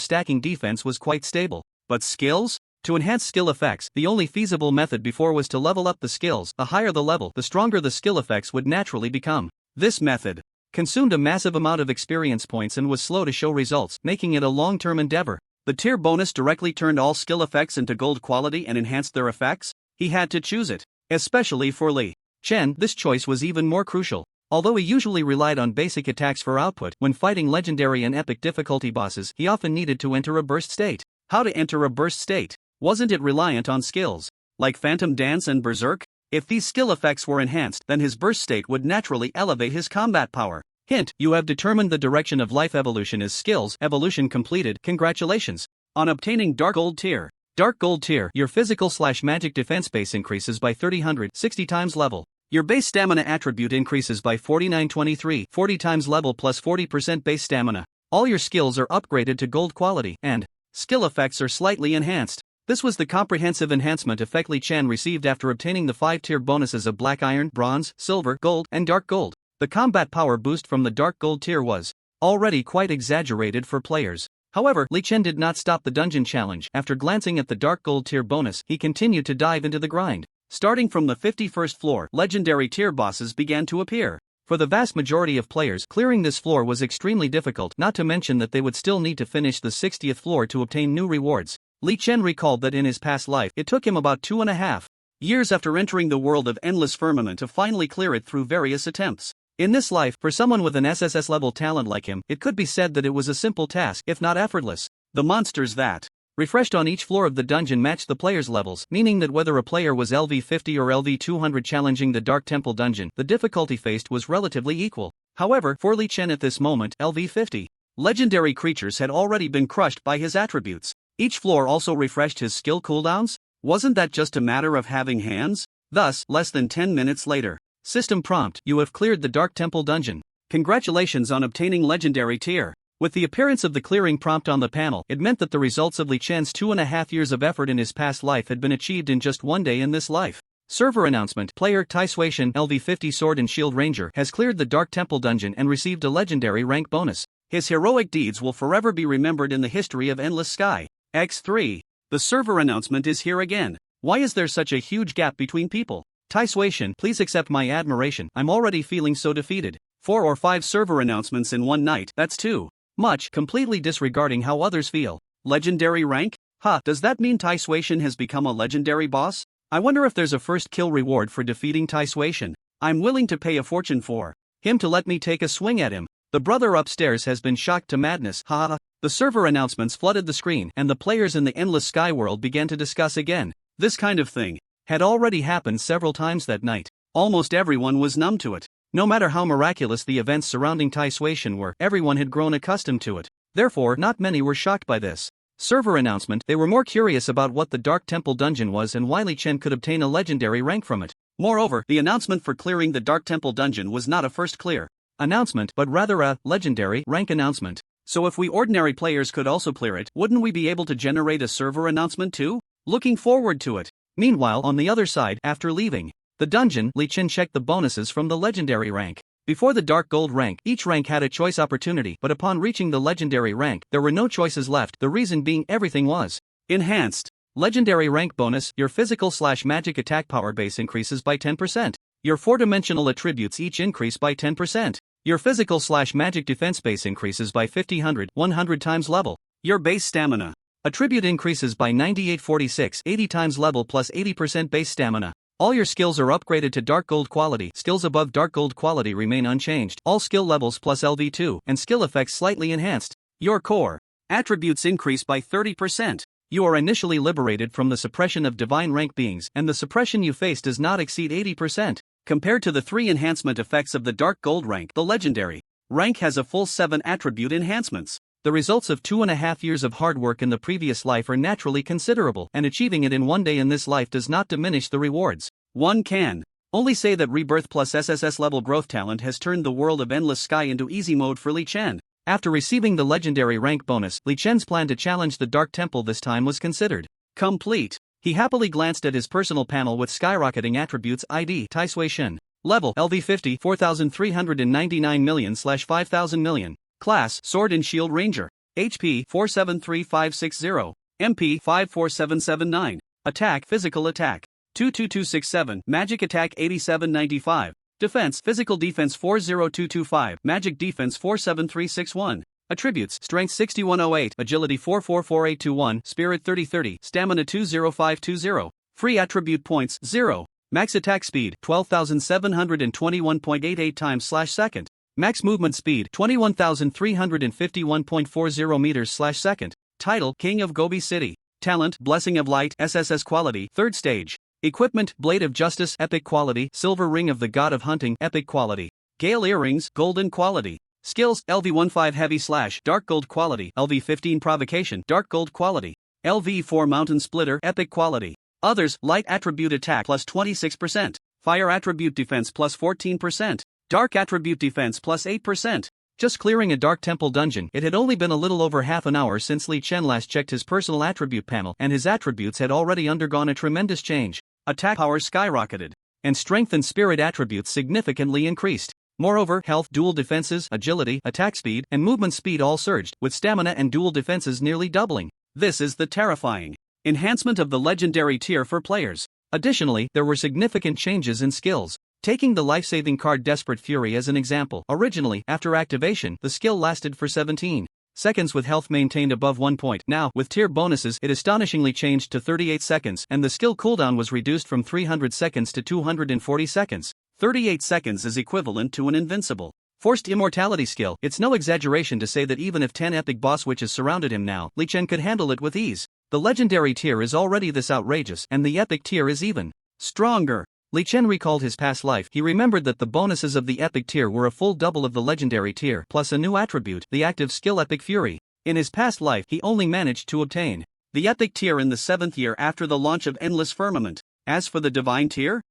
stacking defense was quite stable. But skills? To enhance skill effects, the only feasible method before was to level up the skills. The higher the level, the stronger the skill effects would naturally become. This method consumed a massive amount of experience points and was slow to show results, making it a long-term endeavor. The tier bonus directly turned all skill effects into Gold quality and enhanced their effects. He had to choose it. Especially for Li Chen, this choice was even more crucial. Although he usually relied on basic attacks for output, when fighting legendary and epic difficulty bosses, he often needed to enter a burst state. How to enter a burst state? Wasn't it reliant on skills like Phantom Dance and Berserk? If these skill effects were enhanced, then his burst state would naturally elevate his combat power. Hint: you have determined the direction of life evolution as skills. Evolution completed. Congratulations on obtaining Dark Gold tier. Dark Gold tier, your physical/magic defense base increases by 60 times level. Your base stamina attribute increases by 4923, 40 times level plus 40% base stamina. All your skills are upgraded to Gold quality, and skill effects are slightly enhanced. This was the comprehensive enhancement effect Li Chen received after obtaining the 5-tier bonuses of Black Iron, Bronze, Silver, Gold, and Dark Gold. The combat power boost from the Dark Gold tier was already quite exaggerated for players. However, Li Chen did not stop the dungeon challenge. After glancing at the Dark Gold tier bonus, he continued to dive into the grind. Starting from the 51st floor, legendary tier bosses began to appear. For the vast majority of players, clearing this floor was extremely difficult, not to mention that they would still need to finish the 60th floor to obtain new rewards. Li Chen recalled that in his past life, it took him about 2.5 years after entering the world of Endless Firmament to finally clear it through various attempts. In this life, for someone with an SSS level talent like him, it could be said that it was a simple task, if not effortless. The monsters that refreshed on each floor of the dungeon matched the player's levels, meaning that whether a player was LV50 or LV200 challenging the Dark Temple dungeon, the difficulty faced was relatively equal. However, for Li Chen at this moment, LV50 legendary creatures had already been crushed by his attributes. Each floor also refreshed his skill cooldowns. Wasn't that just a matter of having hands? Thus, less than 10 minutes later. System prompt: you have cleared the Dark Temple dungeon. Congratulations on obtaining legendary tier. With the appearance of the clearing prompt on the panel, it meant that the results of Li Chen's 2.5 years of effort in his past life had been achieved in just one day in this life. Server announcement: player Taishuation LV50 Sword and Shield Ranger has cleared the Dark Temple dungeon and received a legendary rank bonus. His heroic deeds will forever be remembered in the history of Endless Sky. X3. The server announcement is here again. Why is there such a huge gap between people? Taishuation, please accept my admiration. I'm already feeling so defeated. 4 or 5 server announcements in one night, that's too much, completely disregarding how others feel. Legendary rank? Does that mean Taishuation has become a legendary boss? I wonder if there's a first kill reward for defeating Taishuation. I'm willing to pay a fortune for him to let me take a swing at him. The brother upstairs has been shocked to madness. The server announcements flooded the screen, and the players in the Endless Sky world began to discuss again. This kind of thing had already happened several times that night. Almost everyone was numb to it. No matter how miraculous the events surrounding Taishuation were, everyone had grown accustomed to it. Therefore, not many were shocked by this server announcement. They were more curious about what the Dark Temple dungeon was and why Li Chen could obtain a legendary rank from it. Moreover, the announcement for clearing the Dark Temple dungeon was not a first clear announcement, but rather a legendary rank announcement. So if we ordinary players could also clear it, wouldn't we be able to generate a server announcement too? Looking forward to it. Meanwhile, on the other side, after leaving the dungeon, Li Chen checked the bonuses from the legendary rank. Before the Dark Gold rank, each rank had a choice opportunity, but upon reaching the legendary rank, there were no choices left, the reason being everything was enhanced. Legendary rank bonus: your physical/magic attack power base increases by 10%. Your 4-dimensional attributes each increase by 10%. Your physical/magic defense base increases by 100 times level. Your base stamina Attribute increases by 9846, 80 times level plus 80% base stamina. All your skills are upgraded to dark gold quality. Skills above dark gold quality remain unchanged. All skill levels plus LV2 and skill effects slightly enhanced. Your core attributes increase by 30%. You are initially liberated from the suppression of divine rank beings, and the suppression you face does not exceed 80%. Compared to the 3 enhancement effects of the dark gold rank, the legendary rank has a full 7 attribute enhancements. The results of 2.5 years of hard work in the previous life are naturally considerable, and achieving it in one day in this life does not diminish the rewards. One can only say that Rebirth plus SSS level growth talent has turned the world of Endless Sky into easy mode for Li Chen. After receiving the legendary rank bonus, Li Chen's plan to challenge the Dark Temple this time was considered complete. He happily glanced at his personal panel with skyrocketing attributes ID Tai Sui Shin. Level LV50 4399 million/5000 million. Class Sword and Shield Ranger. HP 473560. MP 54779. Attack Physical Attack 22267. Magic Attack 8795. Defense Physical Defense 40225. Magic Defense 47361. Attributes Strength 6108. Agility 444821. Spirit 3030. Stamina 20520. Free Attribute Points 0. Max Attack Speed 12,721.88 times/second. Max Movement Speed 21,351.40 meters/second. Title King of Gobi City. Talent Blessing of Light SSS Quality 3rd Stage. Equipment Blade of Justice Epic Quality. Silver Ring of the God of Hunting Epic Quality. Gale Earrings Golden Quality. Skills LV15 Heavy Slash Dark Gold Quality. LV15 Provocation Dark Gold Quality. LV4 Mountain Splitter Epic Quality. Others Light Attribute Attack plus 26%. Fire Attribute Defense plus 14%. Dark Attribute Defense plus 8%. Just clearing a Dark Temple dungeon. It had only been a little over half an hour since Li Chen last checked his personal attribute panel, and his attributes had already undergone a tremendous change. Attack power skyrocketed, and strength and spirit attributes significantly increased. Moreover, health, dual defenses, agility, attack speed, and movement speed all surged, with stamina and dual defenses nearly doubling. This is the terrifying enhancement of the legendary tier for players. Additionally, there were significant changes in skills. Taking the life-saving card Desperate Fury as an example, originally, after activation, the skill lasted for 17 seconds with health maintained above 1 point. Now, with tier bonuses, it astonishingly changed to 38 seconds, and the skill cooldown was reduced from 300 seconds to 240 seconds. 38 seconds is equivalent to an invincible forced immortality skill. It's no exaggeration to say that even if 10 epic boss witches surrounded him now, Li Chen could handle it with ease. The legendary tier is already this outrageous, and the epic tier is even stronger. Li Chen recalled his past life. He remembered that the bonuses of the epic tier were a full double of the legendary tier, plus a new attribute, the active skill Epic Fury. In his past life, he only managed to obtain the epic tier in the 7th year after the launch of Endless Firmament. As for the divine tier?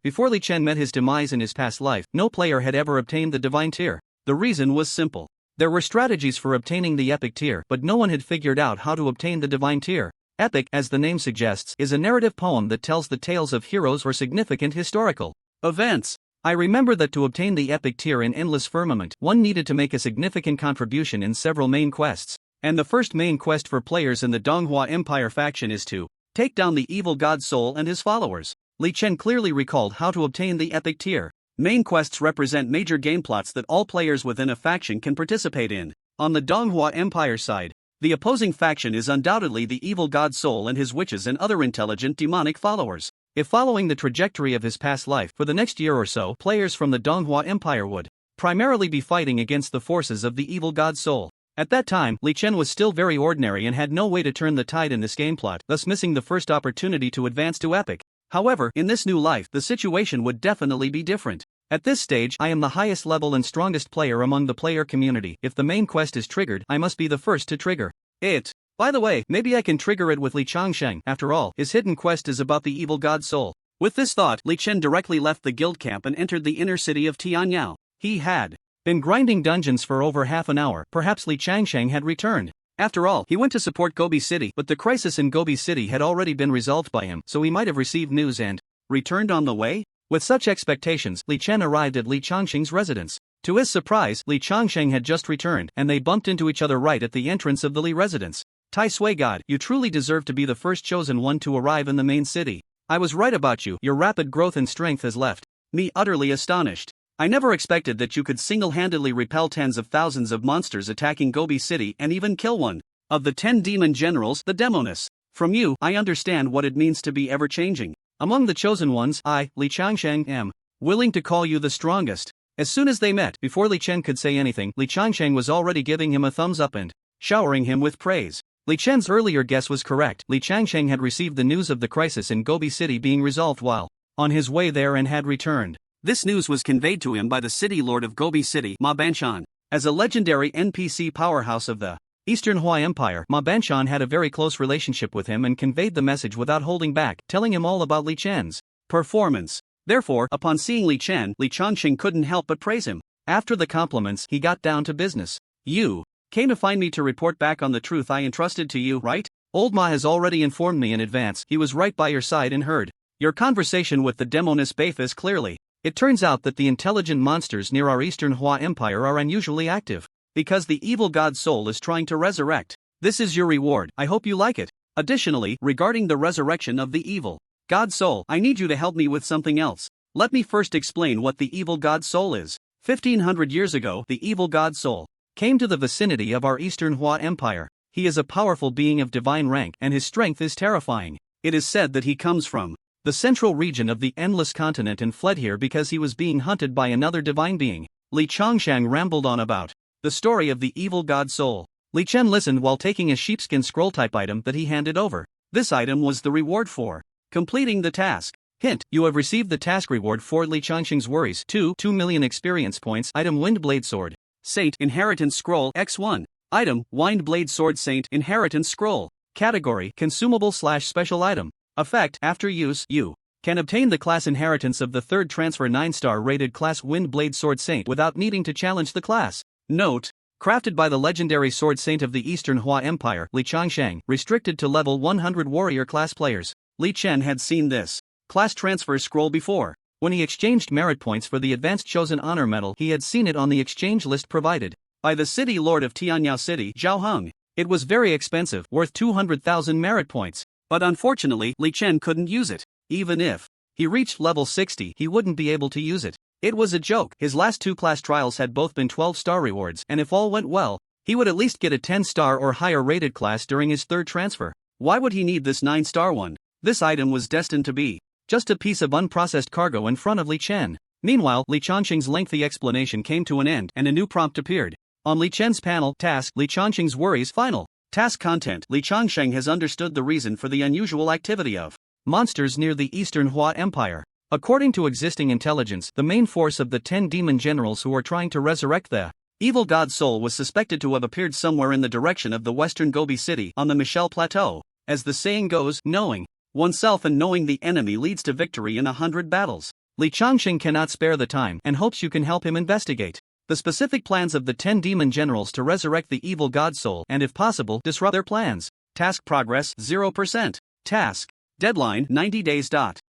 Before Li Chen met his demise in his past life, no player had ever obtained the divine tier. The reason was simple. There were strategies for obtaining the epic tier, but no one had figured out how to obtain the divine tier. Epic, as the name suggests, is a narrative poem that tells the tales of heroes or significant historical events. I remember that to obtain the epic tier in Endless Firmament, one needed to make a significant contribution in several main quests. And the first main quest for players in the Donghua Empire faction is to take down the evil god Soul and his followers. Li Chen clearly recalled how to obtain the epic tier. Main quests represent major game plots that all players within a faction can participate in. On the Donghua Empire side, the opposing faction is undoubtedly the evil god Soul and his witches and other intelligent demonic followers. If following the trajectory of his past life, for the next year or so, players from the Donghua Empire would primarily be fighting against the forces of the evil god Soul. At that time, Li Chen was still very ordinary and had no way to turn the tide in this game plot, thus missing the first opportunity to advance to epic. However, in this new life, the situation would definitely be different. At this stage, I am the highest level and strongest player among the player community. If the main quest is triggered, I must be the first to trigger it. By the way, maybe I can trigger it with Li Changsheng. After all, his hidden quest is about the evil god Soul. With this thought, Li Chen directly left the guild camp and entered the inner city of Tianyao. He had been grinding dungeons for over half an hour. Perhaps Li Changsheng had returned. After all, he went to support Gobi City, but the crisis in Gobi City had already been resolved by him, so he might have received news and returned on the way? With such expectations, Li Chen arrived at Li Changsheng's residence. To his surprise, Li Changsheng had just returned, and they bumped into each other right at the entrance of the Li residence. Tai Sui God, you truly deserve to be the first chosen one to arrive in the main city. I was right about you. Your rapid growth and strength has left me utterly astonished. I never expected that you could single-handedly repel tens of thousands of monsters attacking Gobi City and even kill one. Of the 10 demon generals, the Demoness. From you, I understand what it means to be ever-changing. Among the chosen ones, I, Li Changsheng, am willing to call you the strongest. As soon as they met, before Li Chen could say anything, Li Changsheng was already giving him a thumbs up and showering him with praise. Li Chen's earlier guess was correct. Li Changsheng had received the news of the crisis in Gobi City being resolved while on his way there and had returned. This news was conveyed to him by the city lord of Gobi City, Ma Banshan. As a legendary NPC powerhouse of the Eastern Hua Empire, Ma Banshan had a very close relationship with him and conveyed the message without holding back, telling him all about Li Chen's performance. Therefore, upon seeing Li Chen, Li Changsheng couldn't help but praise him. After the compliments, he got down to business. You came to find me to report back on the truth I entrusted to you, right? Old Ma has already informed me in advance. He was right by your side and heard your conversation with the Demoness Bathis clearly. It turns out that the intelligent monsters near our Eastern Hua Empire are unusually active, because the evil god soul is trying to resurrect. This is your reward. I hope you like it. Additionally, regarding the resurrection of the evil god soul, I need you to help me with something else. Let me first explain what the evil god soul is. 1500 years ago, the evil god soul came to the vicinity of our Eastern Hua Empire. He is a powerful being of divine rank and his strength is terrifying. It is said that he comes from the central region of the Endless Continent and fled here because he was being hunted by another divine being. Li Changsheng rambled on about the story of the evil god soul. Li Chen listened while taking a sheepskin scroll-type item that he handed over. This item was the reward for completing the task. Hint, you have received the task reward for Li Changsheng's worries. 2 million experience points. Item Windblade Sword. Saint Inheritance Scroll X1. Item Windblade Sword Saint Inheritance Scroll. Category Consumable/Special Item. Effect After use, you can obtain the class inheritance of the third transfer 9-star rated class Windblade Sword Saint without needing to challenge the class. Note: crafted by the legendary Sword Saint of the Eastern Hua Empire, Li Changsheng, restricted to level 100 warrior class players. Li Chen had seen this class transfer scroll before. When he exchanged merit points for the Advanced Chosen Honor Medal, he had seen it on the exchange list provided by the city lord of Tianyao City, Zhao Heng. It was very expensive, worth 200,000 merit points. But unfortunately, Li Chen couldn't use it. Even if he reached level 60, he wouldn't be able to use it. It was a joke. His last 2 class trials had both been 12-star rewards, and if all went well, he would at least get a 10-star or higher rated class during his third transfer. Why would he need this 9-star one? This item was destined to be just a piece of unprocessed cargo in front of Li Chen. Meanwhile, Li Changsheng's lengthy explanation came to an end and a new prompt appeared. On Li Chen's panel, Task, Li Changsheng's worries, final. Task content. Li Changsheng has understood the reason for the unusual activity of monsters near the Eastern Hua Empire. According to existing intelligence, the main force of the 10 demon generals who are trying to resurrect the evil god soul was suspected to have appeared somewhere in the direction of the western Gobi City on the Michelle Plateau. As the saying goes, knowing oneself and knowing the enemy leads to victory in 100 battles. Li Changsheng cannot spare the time and hopes you can help him investigate the specific plans of the 10 demon generals to resurrect the evil god soul and if possible disrupt their plans. Task progress 0%. Task deadline 90 days.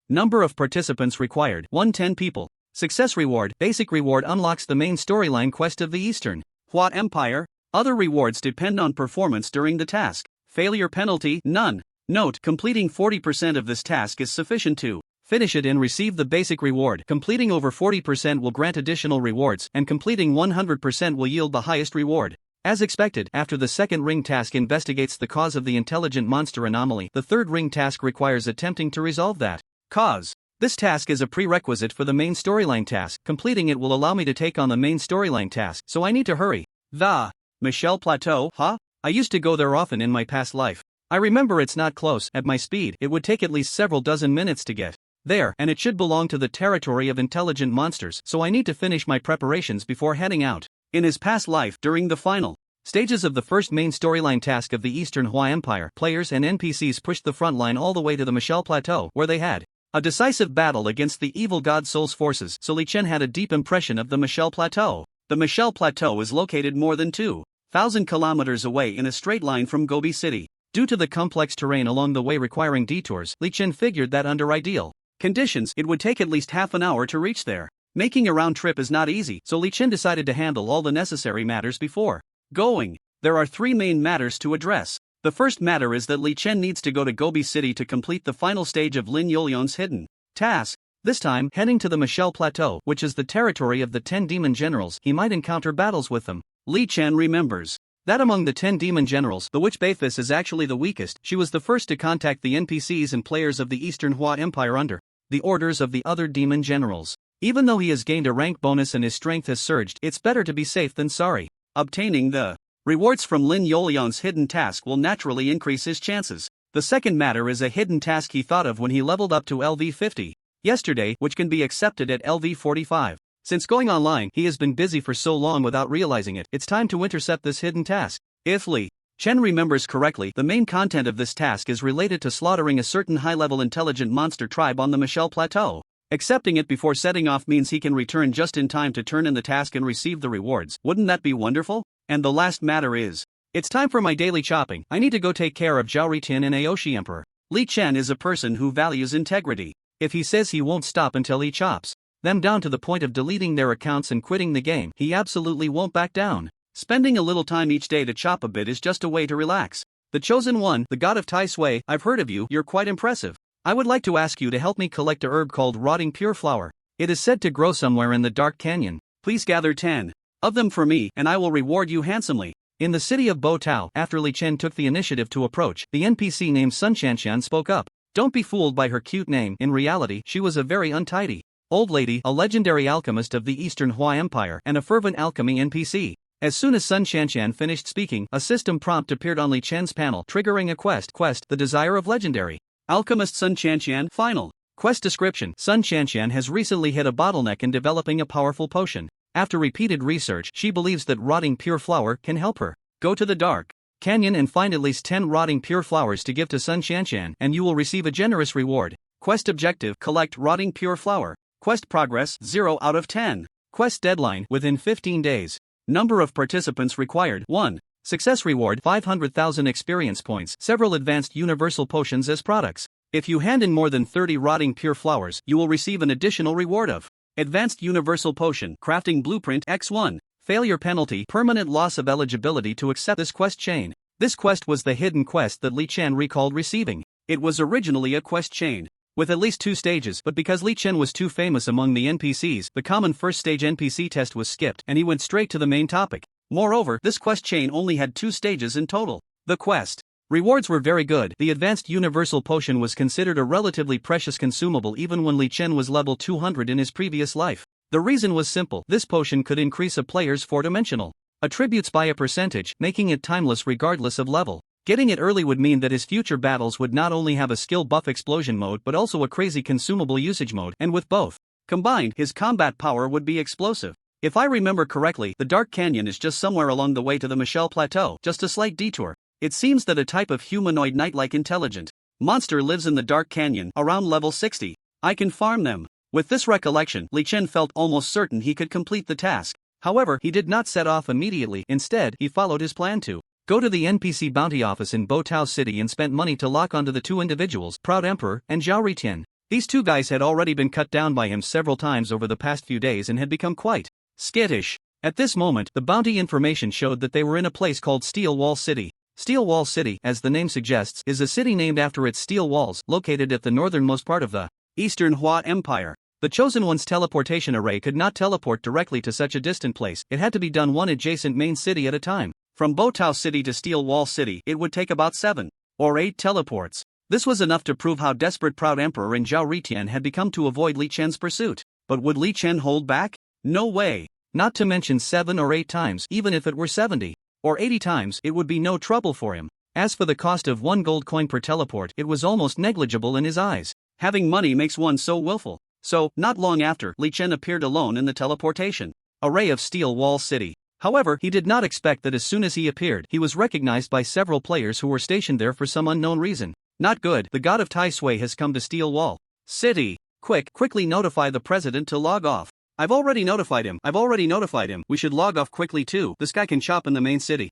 Number of participants required 110 people. Success reward. Basic reward unlocks the main storyline quest of the Eastern Hua Empire. Other rewards depend on performance during the task. Failure penalty none. Note: completing 40% of this task is sufficient to finish it and receive the basic reward. Completing over 40% will grant additional rewards, and completing 100% will yield the highest reward. As expected, after the second ring task investigates the cause of the intelligent monster anomaly, the third ring task requires attempting to resolve that cause. This task is a prerequisite for the main storyline task. Completing it will allow me to take on the main storyline task, so I need to hurry. The Michelle Plateau, huh? I used to go there often in my past life. I remember it's not close. At my speed, it would take at least several dozen minutes to get there, and it should belong to the territory of intelligent monsters, so I need to finish my preparations before heading out. In his past life, during the final stages of the first main storyline task of the Eastern Hua Empire, players and NPCs pushed the front line all the way to the Michelle Plateau, where they had a decisive battle against the evil god soul's forces, so Li Chen had a deep impression of the Michelle Plateau. The Michelle Plateau is located more than 2,000 kilometers away in a straight line from Gobi City. Due to the complex terrain along the way requiring detours, Li Chen figured that under ideal conditions, it would take at least half an hour to reach there. Making a round trip is not easy, so Li Chen decided to handle all the necessary matters before going. There are 3 main matters to address. The first matter is that Li Chen needs to go to Gobi City to complete the final stage of Lin Yolyon's hidden task. This time, heading to the Michelle Plateau, which is the territory of the 10 demon generals, he might encounter battles with them. Li Chen remembers That among the 10 demon generals, the witch Beathis is actually the weakest. She was the first to contact the NPCs and players of the Eastern Hua Empire under the orders of the other demon generals. Even though he has gained a rank bonus and his strength has surged, it's better to be safe than sorry. Obtaining the rewards from Lin Yolion's hidden task will naturally increase his chances. The second matter is a hidden task he thought of when he leveled up to LV50 yesterday, which can be accepted at LV45. Since going online, he has been busy for so long without realizing it. It's time to intercept this hidden task. If Li Chen remembers correctly, the main content of this task is related to slaughtering a certain high-level intelligent monster tribe on the Michelle Plateau. Accepting it before setting off means he can return just in time to turn in the task and receive the rewards. Wouldn't that be wonderful? And the last matter is, it's time for my daily chopping. I need to go take care of Zhao Ritin and Aoshi Emperor. Li Chen is a person who values integrity. If he says he won't stop until he chops them down to the point of deleting their accounts and quitting the game, he absolutely won't back down. Spending a little time each day to chop a bit is just a way to relax. The Chosen One, the god of Tai Sui, I've heard of you, you're quite impressive. I would like to ask you to help me collect a herb called rotting pure flower. It is said to grow somewhere in the dark canyon. Please gather 10 of them for me, and I will reward you handsomely. In the city of Bo Tao, after Li Chen took the initiative to approach, the NPC named Sun Shanshan spoke up. Don't be fooled by her cute name. In reality, she was a very untidy old lady, a legendary alchemist of the Eastern Hua Empire, and a fervent alchemy NPC. As soon as Sun Shanshan finished speaking, a system prompt appeared on Li Chen's panel, triggering a quest, the desire of legendary alchemist Sun Shanshan. Final quest description: Sun Shanshan has recently hit a bottleneck in developing a powerful potion. After repeated research, she believes that rotting pure flower can help her. Go to the dark canyon and find at least 10 rotting pure flowers to give to Sun Shanshan, and you will receive a generous reward. Quest objective: collect rotting pure flower. Quest progress 0 out of 10. Quest deadline within 15 days. Number of participants required 1. Success reward 500,000 experience points, several advanced universal potions as products. If you hand in more than 30 rotting pure flowers, you will receive an additional reward of advanced universal potion crafting blueprint X1. Failure penalty: permanent loss of eligibility to accept this quest chain. This quest was the hidden quest that Li Chen recalled receiving. It was originally a quest chain with at least 2 stages, but because Li Chen was too famous among the NPCs, the common first stage NPC test was skipped and he went straight to the main topic. Moreover, this quest chain only had 2 stages in total. The quest rewards were very good. The advanced universal potion was considered a relatively precious consumable even when Li Chen was level 200 in his previous life. The reason was simple: this potion could increase a player's 4-dimensional attributes by a percentage, making it timeless regardless of level. Getting it early would mean that his future battles would not only have a skill buff explosion mode but also a crazy consumable usage mode, and with both combined, his combat power would be explosive. If I remember correctly, the Dark Canyon is just somewhere along the way to the Michelle Plateau, just a slight detour. It seems that a type of humanoid knight-like intelligent monster lives in the Dark Canyon, around level 60. I can farm them. With this recollection, Li Chen felt almost certain he could complete the task. However, he did not set off immediately. Instead, he followed his plan to go to the NPC bounty office in Bo Tao City and spent money to lock onto the 2 individuals, Proud Emperor and Zhao Ritin. These 2 guys had already been cut down by him several times over the past few days and had become quite skittish. At this moment, the bounty information showed that they were in a place called Steel Wall City. Steel Wall City, as the name suggests, is a city named after its steel walls, located at the northernmost part of the Eastern Hua Empire. The Chosen One's teleportation array could not teleport directly to such a distant place. It had to be done one adjacent main city at a time. From Bo Tao City to Steel Wall City, it would take about 7 or 8 teleports. This was enough to prove how desperate Proud Emperor and Zhao Ritin had become to avoid Li Chen's pursuit. But would Li Chen hold back? No way. Not to mention 7 or 8 times, even if it were 70 or 80 times, it would be no trouble for him. As for the cost of 1 gold coin per teleport, it was almost negligible in his eyes. Having money makes one so willful. So, not long after, Li Chen appeared alone in the teleportation array of Steel Wall City. However, he did not expect that as soon as he appeared, he was recognized by several players who were stationed there for some unknown reason. Not good. The god of Tai Sui has come to Steel Wall City. Quickly notify the president to log off. I've already notified him. We should log off quickly too. This guy can chop in the main city.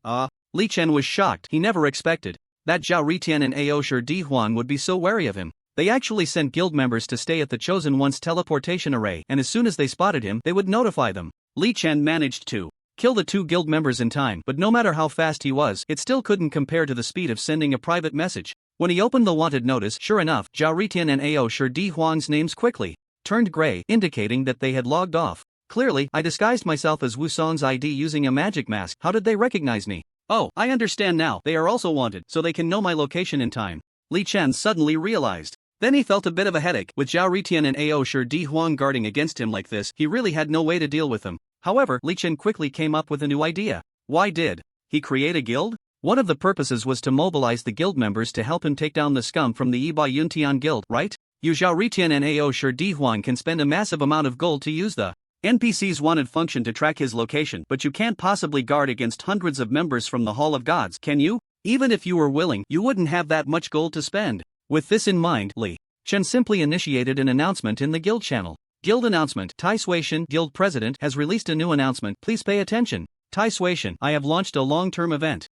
Li Chen was shocked. He never expected that Zhao Ritin and Aoshi Di Huan would be so wary of him. They actually sent guild members to stay at the Chosen One's teleportation array, and as soon as they spotted him, they would notify them. Li Chen managed to kill the 2 guild members in time, but no matter how fast he was, it still couldn't compare to the speed of sending a private message. When he opened the wanted notice, sure enough, Zhao Ritin and Aoshi Di Huan's names quickly turned gray, indicating that they had logged off. Clearly, I disguised myself as Wu Song's ID using a magic mask. How did they recognize me? Oh, I understand now. They are also wanted, so they can know my location in time. Li Chen suddenly realized. Then he felt a bit of a headache. With Zhao Ritian and Ao Shi Di Huang guarding against him like this, he really had no way to deal with them. However, Li Chen quickly came up with a new idea. Why did he create a guild? One of the purposes was to mobilize the guild members to help him take down the scum from the Yiba Yuntian guild, right? You Zhao Ritian and Ao Shi Di Huang can spend a massive amount of gold to use the NPC's wanted function to track his location, but you can't possibly guard against hundreds of members from the Hall of Gods, can you? Even if you were willing, you wouldn't have that much gold to spend. With this in mind, Li Chen simply initiated an announcement in the guild channel. Guild announcement. Tai Suishan, guild president, has released a new announcement. Please pay attention. Tai Suishan, I have launched a long-term event.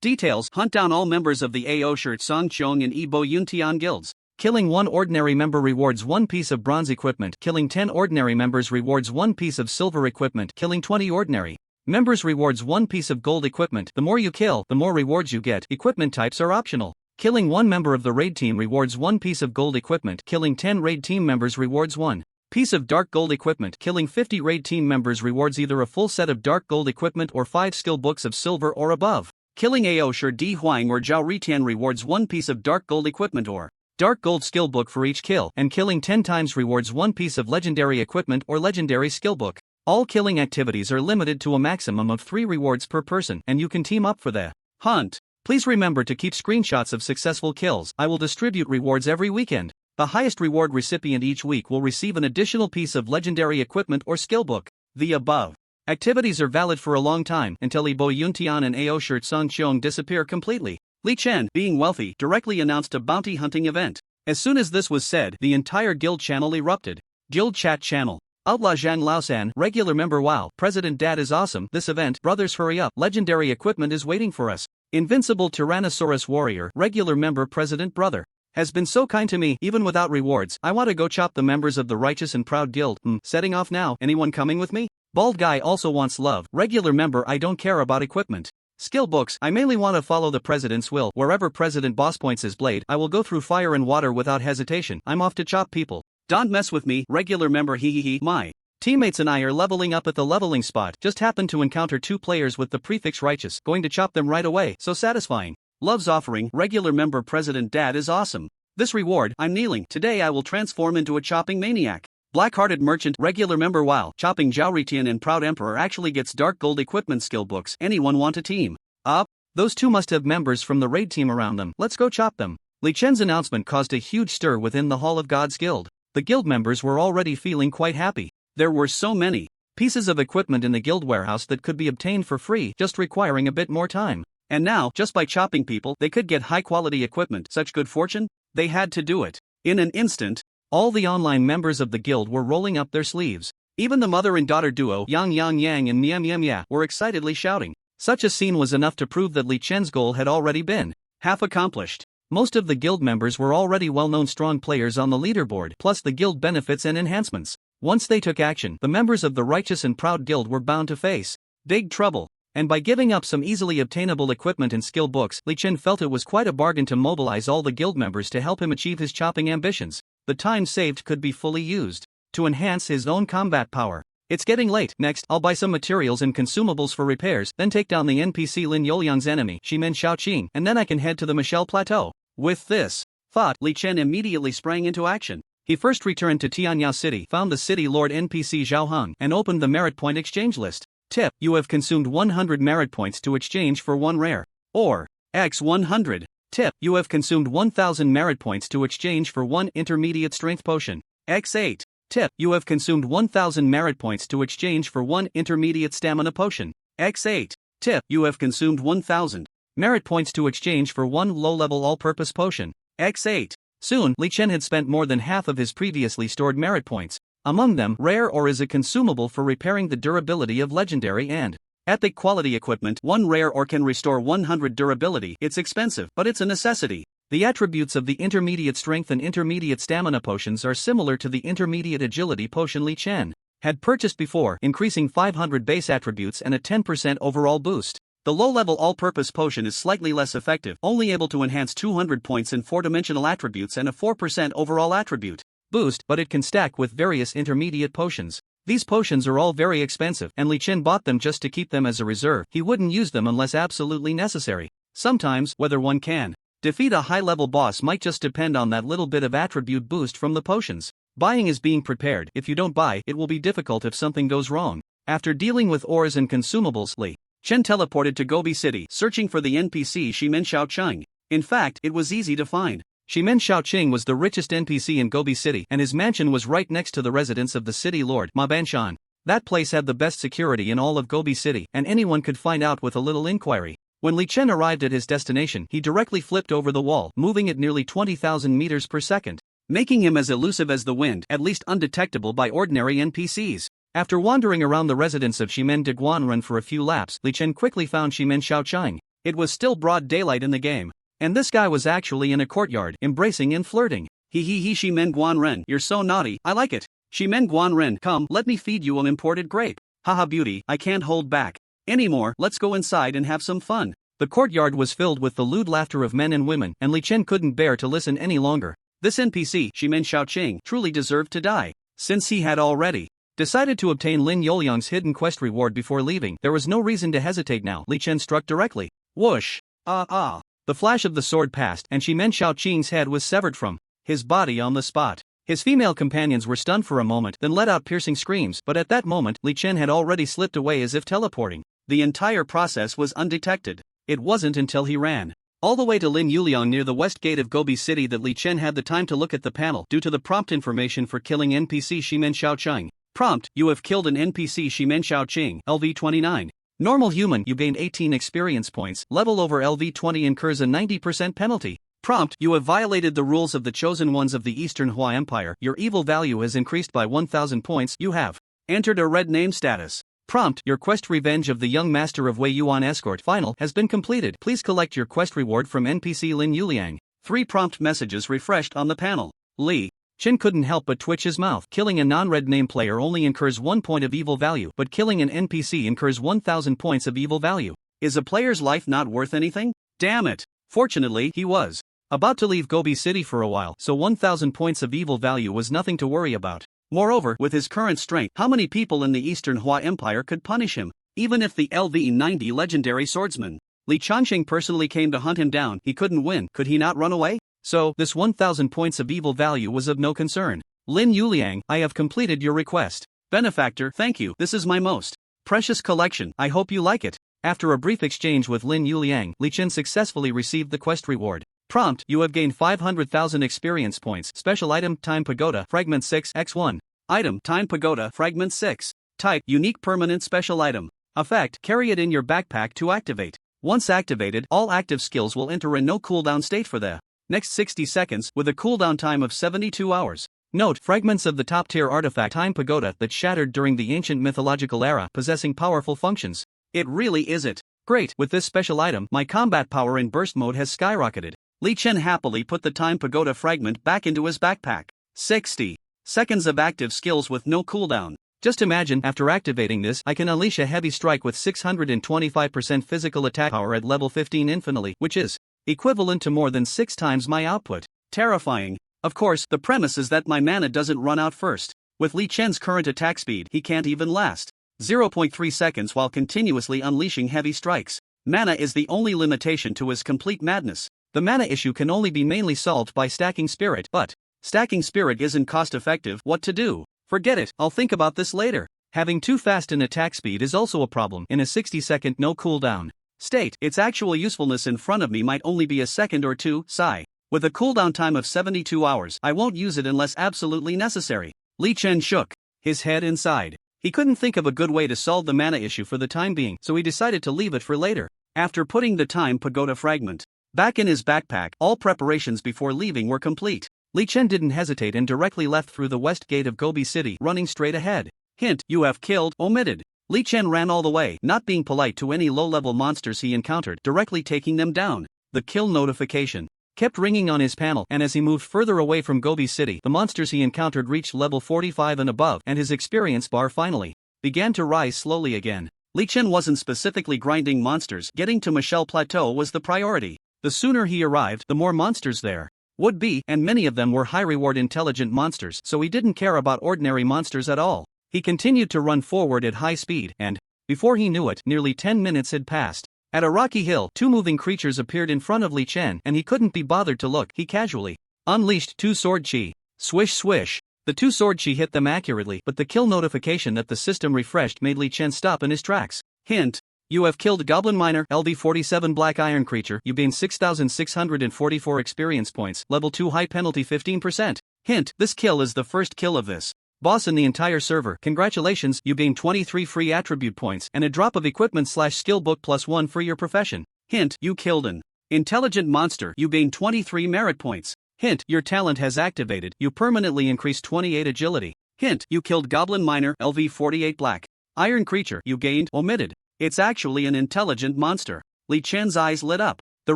Details: hunt down all members of the Ao Shi Sangqiong and Yibo Yuntian guilds. Killing 1 ordinary member rewards 1 piece of bronze equipment. Killing 10 ordinary members rewards 1 piece of silver equipment. Killing 20 ordinary members rewards 1 piece of gold equipment. The more you kill, the more rewards you get. Equipment types are optional. Killing 1 member of the raid team rewards 1 piece of gold equipment. Killing 10 raid team members rewards 1 piece of dark gold equipment. Killing 50 raid team members rewards either a full set of dark gold equipment or 5 skill books of silver or above. Killing Ao Shi Di Huang or Zhao Ritian rewards 1 piece of dark gold equipment or dark gold skill book for each kill, and killing 10 times rewards 1 piece of legendary equipment or legendary skill book. All killing activities are limited to a maximum of 3 rewards per person, and you can team up for the hunt. Please remember to keep screenshots of successful kills. I will distribute rewards every weekend. The highest reward recipient each week will receive an additional piece of legendary equipment or skill book. The above activities are valid for a long time, until Yibo Yuntian and Ao Shi Sangqiong disappear completely. Li Chen, being wealthy, directly announced a bounty hunting event. As soon as this was said, the entire guild channel erupted. Guild chat channel. Outlaw Zhang Laosan, regular member. Wow, President Dad is awesome. This event, brothers hurry up, legendary equipment is waiting for us. Invincible Tyrannosaurus warrior, regular member. President brother has been so kind to me, even without rewards. I want to go chop the members of the righteous and proud guild. Setting off now. Anyone coming with me? Bald guy also wants love. Regular member. I don't care about equipment. Skill books. I mainly want to follow the president's will. Wherever President Boss points his blade, I will go through fire and water without hesitation. I'm off to chop people. Don't mess with me. Regular member. He. My teammates and I are leveling up at the leveling spot. Just happened to encounter 2 players with the prefix righteous. Going to chop them right away. So satisfying. Love's offering. Regular member. President Dad is awesome. This reward. I'm kneeling. Today I will transform into a chopping maniac. Black-hearted merchant. Regular member. Wow, chopping Zhao Ritian and Proud Emperor actually gets dark gold equipment skill books. Anyone want a team up? Those 2 must have members from the raid team around them. Let's go chop them. Li Chen's announcement caused a huge stir within the Hall of Gods guild. The guild members were already feeling quite happy. There were so many pieces of equipment in the guild warehouse that could be obtained for free, just requiring a bit more time. And now, just by chopping people, they could get high-quality equipment. Such good fortune? They had to do it. In an instant, all the online members of the guild were rolling up their sleeves. Even the mother and daughter duo, Yang Yang and Miam, were excitedly shouting. Such a scene was enough to prove that Li Chen's goal had already been half accomplished. Most of the guild members were already well-known strong players on the leaderboard, plus the guild benefits and enhancements. Once they took action, the members of the Righteous and Proud Guild were bound to face big trouble. And by giving up some easily obtainable equipment and skill books, Li Chen felt it was quite a bargain to mobilize all the guild members to help him achieve his chopping ambitions. The time saved could be fully used to enhance his own combat power. It's getting late. Next, I'll buy some materials and consumables for repairs, then take down the NPC Lin Youliang's enemy, Shimen Shaoqing, and then I can head to the Michelle Plateau. With this thought, Li Chen immediately sprang into action. He first returned to Tianyao City, found the city lord NPC Zhao Heng, and opened the merit point exchange list. Tip: you have consumed 100 merit points to exchange for 1 rare or X100. Tip: you have consumed 1000 merit points to exchange for 1 intermediate strength potion. X8. Tip: you have consumed 1000 merit points to exchange for 1 intermediate stamina potion. X8. Tip: you have consumed 1000 merit points to exchange for 1 low-level all-purpose potion. X8. Soon, Li Chen had spent more than half of his previously stored merit points. Among them, rare or is a consumable for repairing the durability of legendary and epic quality equipment. 1 rare or can restore 100 durability. It's expensive, but it's a necessity. The attributes of the intermediate strength and intermediate stamina potions are similar to the intermediate agility potion Li Chen had purchased before, increasing 500 base attributes and a 10% overall boost. The low-level all-purpose potion is slightly less effective, only able to enhance 200 points in 4-dimensional attributes and a 4% overall attribute boost, but it can stack with various intermediate potions. These potions are all very expensive, and Li Chen bought them just to keep them as a reserve. He wouldn't use them unless absolutely necessary. Sometimes, whether one can defeat a high-level boss might just depend on that little bit of attribute boost from the potions. Buying is being prepared. If you don't buy, it will be difficult if something goes wrong. After dealing with ores and consumables, Li Chen teleported to Gobi City, searching for the NPC Shimen Xiaoqing. In fact, it was easy to find. Shimen Xiaoqing was the richest NPC in Gobi City, and his mansion was right next to the residence of the city lord, Ma Banshan. That place had the best security in all of Gobi City, and anyone could find out with a little inquiry. When Li Chen arrived at his destination, he directly flipped over the wall, moving at nearly 20,000 meters per second, making him as elusive as the wind, at least undetectable by ordinary NPCs. After wandering around the residence of Shimen de Guanren for a few laps, Li Chen quickly found Shimen Xiaoqing. It was still broad daylight in the game, and this guy was actually in a courtyard, embracing and flirting. He Shimen Guanren, you're so naughty, I like it. Shimen Guanren, come, let me feed you an imported grape. Haha beauty, I can't hold back anymore, let's go inside and have some fun. The courtyard was filled with the lewd laughter of men and women, and Li Chen couldn't bear to listen any longer. This NPC, Shimen Xiaoqing, truly deserved to die. Since he had already decided to obtain Lin Youliang's hidden quest reward before leaving, there was no reason to hesitate now. Li Chen struck directly. Whoosh! The flash of the sword passed, and Shimen Xiaoqing's head was severed from his body on the spot. His female companions were stunned for a moment, then let out piercing screams, but at that moment, Li Chen had already slipped away as if teleporting. The entire process was undetected. It wasn't until he ran all the way to Lin Yuliang near the west gate of Gobi City that Li Chen had the time to look at the panel due to the prompt information for killing NPC Shimen Xiaoqing. Prompt: you have killed an NPC Shimen Xiaoqing, LV 29. Normal human, you gained 18 experience points. Level over LV 20 incurs a 90% penalty. Prompt: you have violated the rules of the chosen ones of the Eastern Hua Empire. Your evil value has increased by 1000 points. You have entered a red name status. Prompt: your quest Revenge of the Young Master of Wei Yuan Escort final has been completed. Please collect your quest reward from NPC Lin Yuliang. 3 prompt messages refreshed on the panel. Li Chen couldn't help but twitch his mouth. Killing a non-red name player only incurs 1 point of evil value, but killing an NPC incurs 1000 points of evil value. Is a player's life not worth anything? Damn it. Fortunately, he was about to leave Gobi City for a while, so 1000 points of evil value was nothing to worry about. Moreover, with his current strength, how many people in the Eastern Hua Empire could punish him? Even if the LV-90 legendary swordsman Li Changqing personally came to hunt him down, he couldn't win. Could he not run away? So, this 1000 points of evil value was of no concern. Lin Yuliang, I have completed your request. Benefactor, thank you. This is my most precious collection. I hope you like it. After a brief exchange with Lin Yuliang, Li Chen successfully received the quest reward. Prompt: you have gained 500,000 experience points. Special item: Time Pagoda, Fragment 6, X1. Item: Time Pagoda, Fragment 6. Type: unique permanent special item. Effect: carry it in your backpack to activate. Once activated, all active skills will enter a no cooldown state for the next 60 seconds, with a cooldown time of 72 hours. Note: fragments of the top-tier artifact Time Pagoda that shattered during the ancient mythological era, possessing powerful functions. It really is it. Great, with this special item, my combat power in burst mode has skyrocketed. Li Chen happily put the Time Pagoda fragment back into his backpack. 60 seconds of active skills with no cooldown. Just imagine, after activating this, I can unleash a heavy strike with 625% physical attack power at level 15 infinitely, which is equivalent to more than 6 times my output. Terrifying. Of course, the premise is that my mana doesn't run out first. With Li Chen's current attack speed, he can't even last 0.3 seconds while continuously unleashing heavy strikes. Mana is the only limitation to his complete madness. The mana issue can only be mainly solved by stacking spirit, but stacking spirit isn't cost-effective. What to do? Forget it, I'll think about this later. Having too fast an attack speed is also a problem in a 60-second no cooldown state. Its actual usefulness in front of me might only be a second or two. Sigh. With a cooldown time of 72 hours, I won't use it unless absolutely necessary. Li Chen shook his head inside. He couldn't think of a good way to solve the mana issue for the time being, so he decided to leave it for later. After putting the Time Pagoda fragment back in his backpack, all preparations before leaving were complete. Li Chen didn't hesitate and directly left through the west gate of Gobi City, running straight ahead. Hint: you have killed, omitted. Li Chen ran all the way, not being polite to any low-level monsters he encountered, directly taking them down. The kill notification kept ringing on his panel, and as he moved further away from Gobi City, the monsters he encountered reached level 45 and above, and his experience bar finally began to rise slowly again. Li Chen wasn't specifically grinding monsters. Getting to Michelle Plateau was the priority. The sooner he arrived, the more monsters there would be, and many of them were high-reward intelligent monsters, so he didn't care about ordinary monsters at all. He continued to run forward at high speed and, before he knew it, nearly 10 minutes had passed. At a rocky hill, two moving creatures appeared in front of Li Chen and he couldn't be bothered to look. He casually unleashed two sword chi. Swish swish. The two sword chi hit them accurately, but the kill notification that the system refreshed made Li Chen stop in his tracks. Hint: you have killed Goblin Miner, LV47 Black Iron Creature. You gain 6,644 experience points, level 2 high penalty 15%. Hint: this kill is the first kill of this boss in the entire server. Congratulations, you gain 23 free attribute points and a drop of equipment/skill book +1 for your profession. Hint: you killed an intelligent monster. You gain 23 merit points. Hint: your talent has activated. You permanently increase 28 agility. Hint: you killed Goblin Miner, LV48 Black Iron Creature. You gained omitted. It's actually an intelligent monster. Li Chen's eyes lit up. The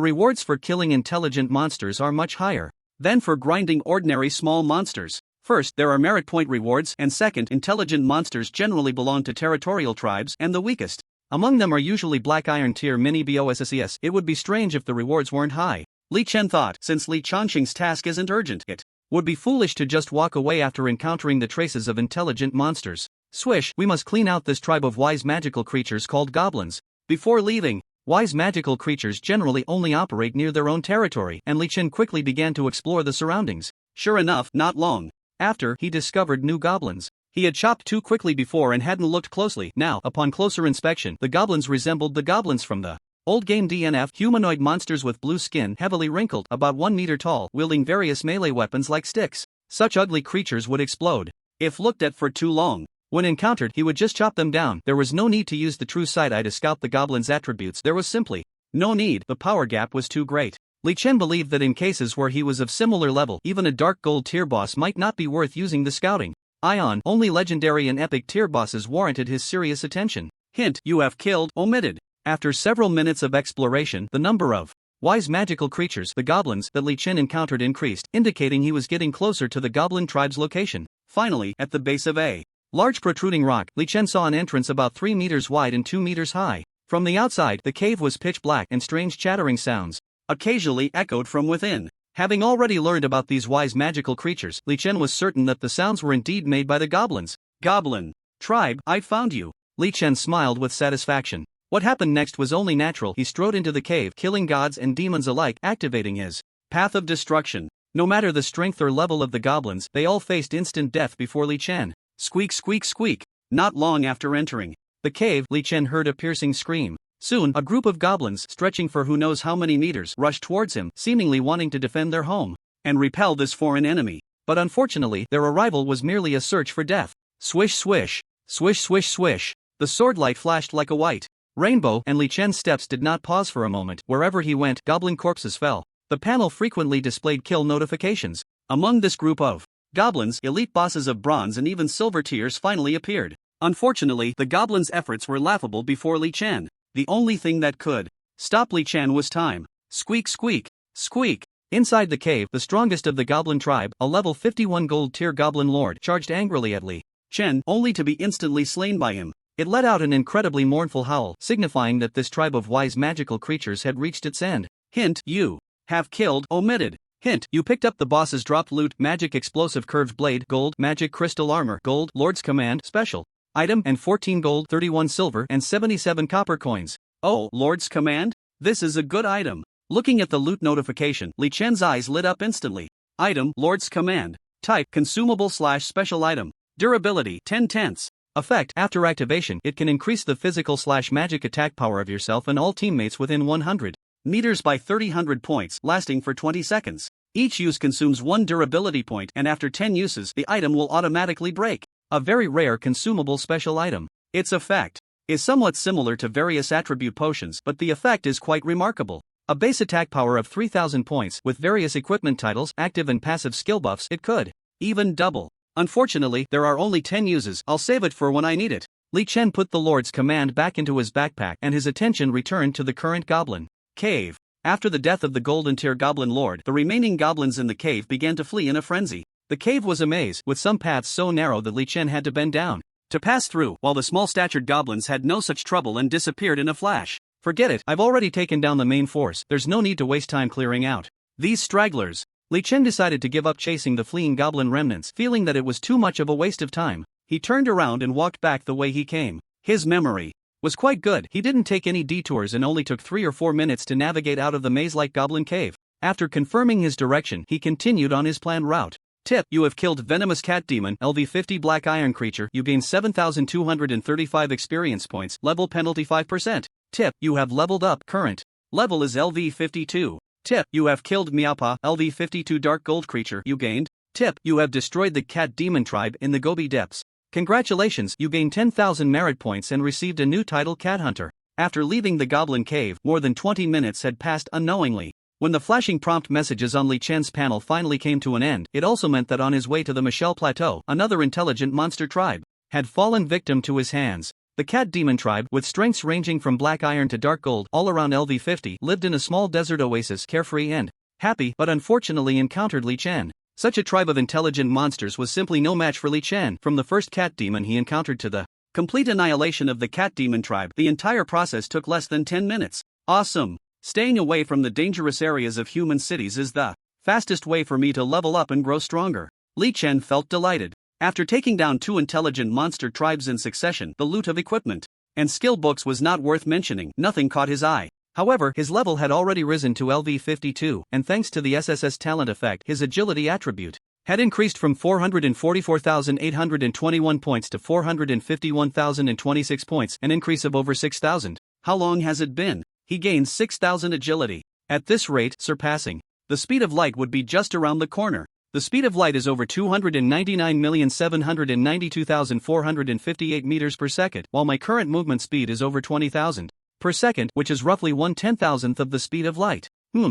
rewards for killing intelligent monsters are much higher than for grinding ordinary small monsters. First, there are merit point rewards, and second, intelligent monsters generally belong to territorial tribes and the weakest among them are usually Black Iron tier mini BOSSES. It would be strange if the rewards weren't high. Li Chen thought, since Li Changqing's task isn't urgent, it would be foolish to just walk away after encountering the traces of intelligent monsters. Swish, we must clean out this tribe of wise magical creatures called goblins. Before leaving, wise magical creatures generally only operate near their own territory, and Li Chen quickly began to explore the surroundings. Sure enough, not long after, he discovered new goblins. He had chopped too quickly before and hadn't looked closely. Now, upon closer inspection, the goblins resembled the goblins from the old game DNF, humanoid monsters with blue skin, heavily wrinkled, about 1 meter tall, wielding various melee weapons like sticks. Such ugly creatures would explode if looked at for too long. When encountered, he would just chop them down. There was no need to use the true sight eye to scout the goblins' attributes. There was simply no need. The power gap was too great. Li Chen believed that in cases where he was of similar level, even a dark gold tier boss might not be worth using the scouting eye on. Only legendary and epic tier bosses warranted his serious attention. Hint: you have killed omitted. After several minutes of exploration, the number of wise magical creatures, the goblins, that Li Chen encountered increased, indicating he was getting closer to the goblin tribe's location. Finally, at the base of a large protruding rock, Li Chen saw an entrance about 3 meters wide and 2 meters high. From the outside, the cave was pitch black and strange chattering sounds occasionally echoed from within. Having already learned about these wise magical creatures, Li Chen was certain that the sounds were indeed made by the goblins. Goblin tribe, I found you. Li Chen smiled with satisfaction. What happened next was only natural. He strode into the cave, killing gods and demons alike, activating his path of destruction. No matter the strength or level of the goblins, they all faced instant death before Li Chen. Squeak squeak squeak. Not long after entering the cave, Li Chen heard a piercing scream. Soon, a group of goblins, stretching for who knows how many meters, rushed towards him, seemingly wanting to defend their home and repel this foreign enemy. But unfortunately, their arrival was merely a search for death. Swish swish. Swish swish swish. The sword light flashed like a white rainbow, and Li Chen's steps did not pause for a moment. Wherever he went, goblin corpses fell. The panel frequently displayed kill notifications. Among this group of goblins, elite bosses of bronze and even silver tiers finally appeared. Unfortunately, the goblins' efforts were laughable before Li Chen. The only thing that could stop Li Chen was time. Squeak squeak. Squeak. Inside the cave, the strongest of the goblin tribe, a level 51 gold tier goblin lord, charged angrily at Li Chen, only to be instantly slain by him. It let out an incredibly mournful howl, signifying that this tribe of wise magical creatures had reached its end. Hint: you have killed omitted. Hint: you picked up the boss's dropped loot, magic explosive curved blade, gold, magic crystal armor, gold, lord's command, special item, and 14 gold, 31 silver, and 77 copper coins. Oh, lord's command? This is a good item. Looking at the loot notification, Li Chen's eyes lit up instantly. Item: lord's command. Type: consumable/special item. Durability: 10/10. Effect: after activation, it can increase the physical/magic attack power of yourself and all teammates within 100 meters by 300 points, lasting for 20 seconds. Each use consumes 1 durability point, and after 10 uses, the item will automatically break. A very rare consumable special item. Its effect is somewhat similar to various attribute potions, but the effect is quite remarkable. A base attack power of 3000 points, with various equipment titles, active and passive skill buffs, it could even double. Unfortunately, there are only 10 uses. I'll save it for when I need it. Li Chen put the Lord's command back into his backpack and his attention returned to the current goblin cave. After the death of the golden tier goblin lord, the remaining goblins in the cave began to flee in a frenzy. The cave was a maze, with some paths so narrow that Li Chen had to bend down to pass through, while the small-statured goblins had no such trouble and disappeared in a flash. Forget it, I've already taken down the main force, there's no need to waste time clearing out these stragglers. Li Chen decided to give up chasing the fleeing goblin remnants, feeling that it was too much of a waste of time. He turned around and walked back the way he came. His memory was quite good. He didn't take any detours and only took 3 or 4 minutes to navigate out of the maze-like goblin cave. After confirming his direction, he continued on his planned route. Tip: you have killed Venomous Cat Demon, LV50 Black Iron Creature. You gain 7,235 experience points. Level penalty 5%. Tip: you have leveled up. Current level is LV52. Tip: you have killed Meowpaw, LV52 Dark Gold Creature. You gained. Tip: you have destroyed the Cat Demon tribe in the Gobi Depths. Congratulations, you gained 10,000 merit points and received a new title, Cat Hunter. After leaving the Goblin Cave, more than 20 minutes had passed unknowingly. When the flashing prompt messages on Li Chen's panel finally came to an end, it also meant that on his way to the Michelle Plateau, another intelligent monster tribe had fallen victim to his hands. The Cat Demon tribe, with strengths ranging from black iron to dark gold, all around LV50, lived in a small desert oasis, carefree and happy, but unfortunately encountered Li Chen. Such a tribe of intelligent monsters was simply no match for Li Chen. From the first cat demon he encountered to the complete annihilation of the Cat Demon tribe, the entire process took less than 10 minutes. Awesome! Staying away from the dangerous areas of human cities is the fastest way for me to level up and grow stronger. Li Chen felt delighted. After taking down 2 intelligent monster tribes in succession, the loot of equipment and skill books was not worth mentioning. Nothing caught his eye. However, his level had already risen to LV52, and thanks to the SSS talent effect, his agility attribute had increased from 444,821 points to 451,026 points, an increase of over 6,000. How long has it been? He gained 6,000 agility. At this rate, surpassing the speed of light would be just around the corner. The speed of light is over 299,792,458 meters per second, while my current movement speed is over 20,000 per second, which is roughly 1/10,000th of the speed of light.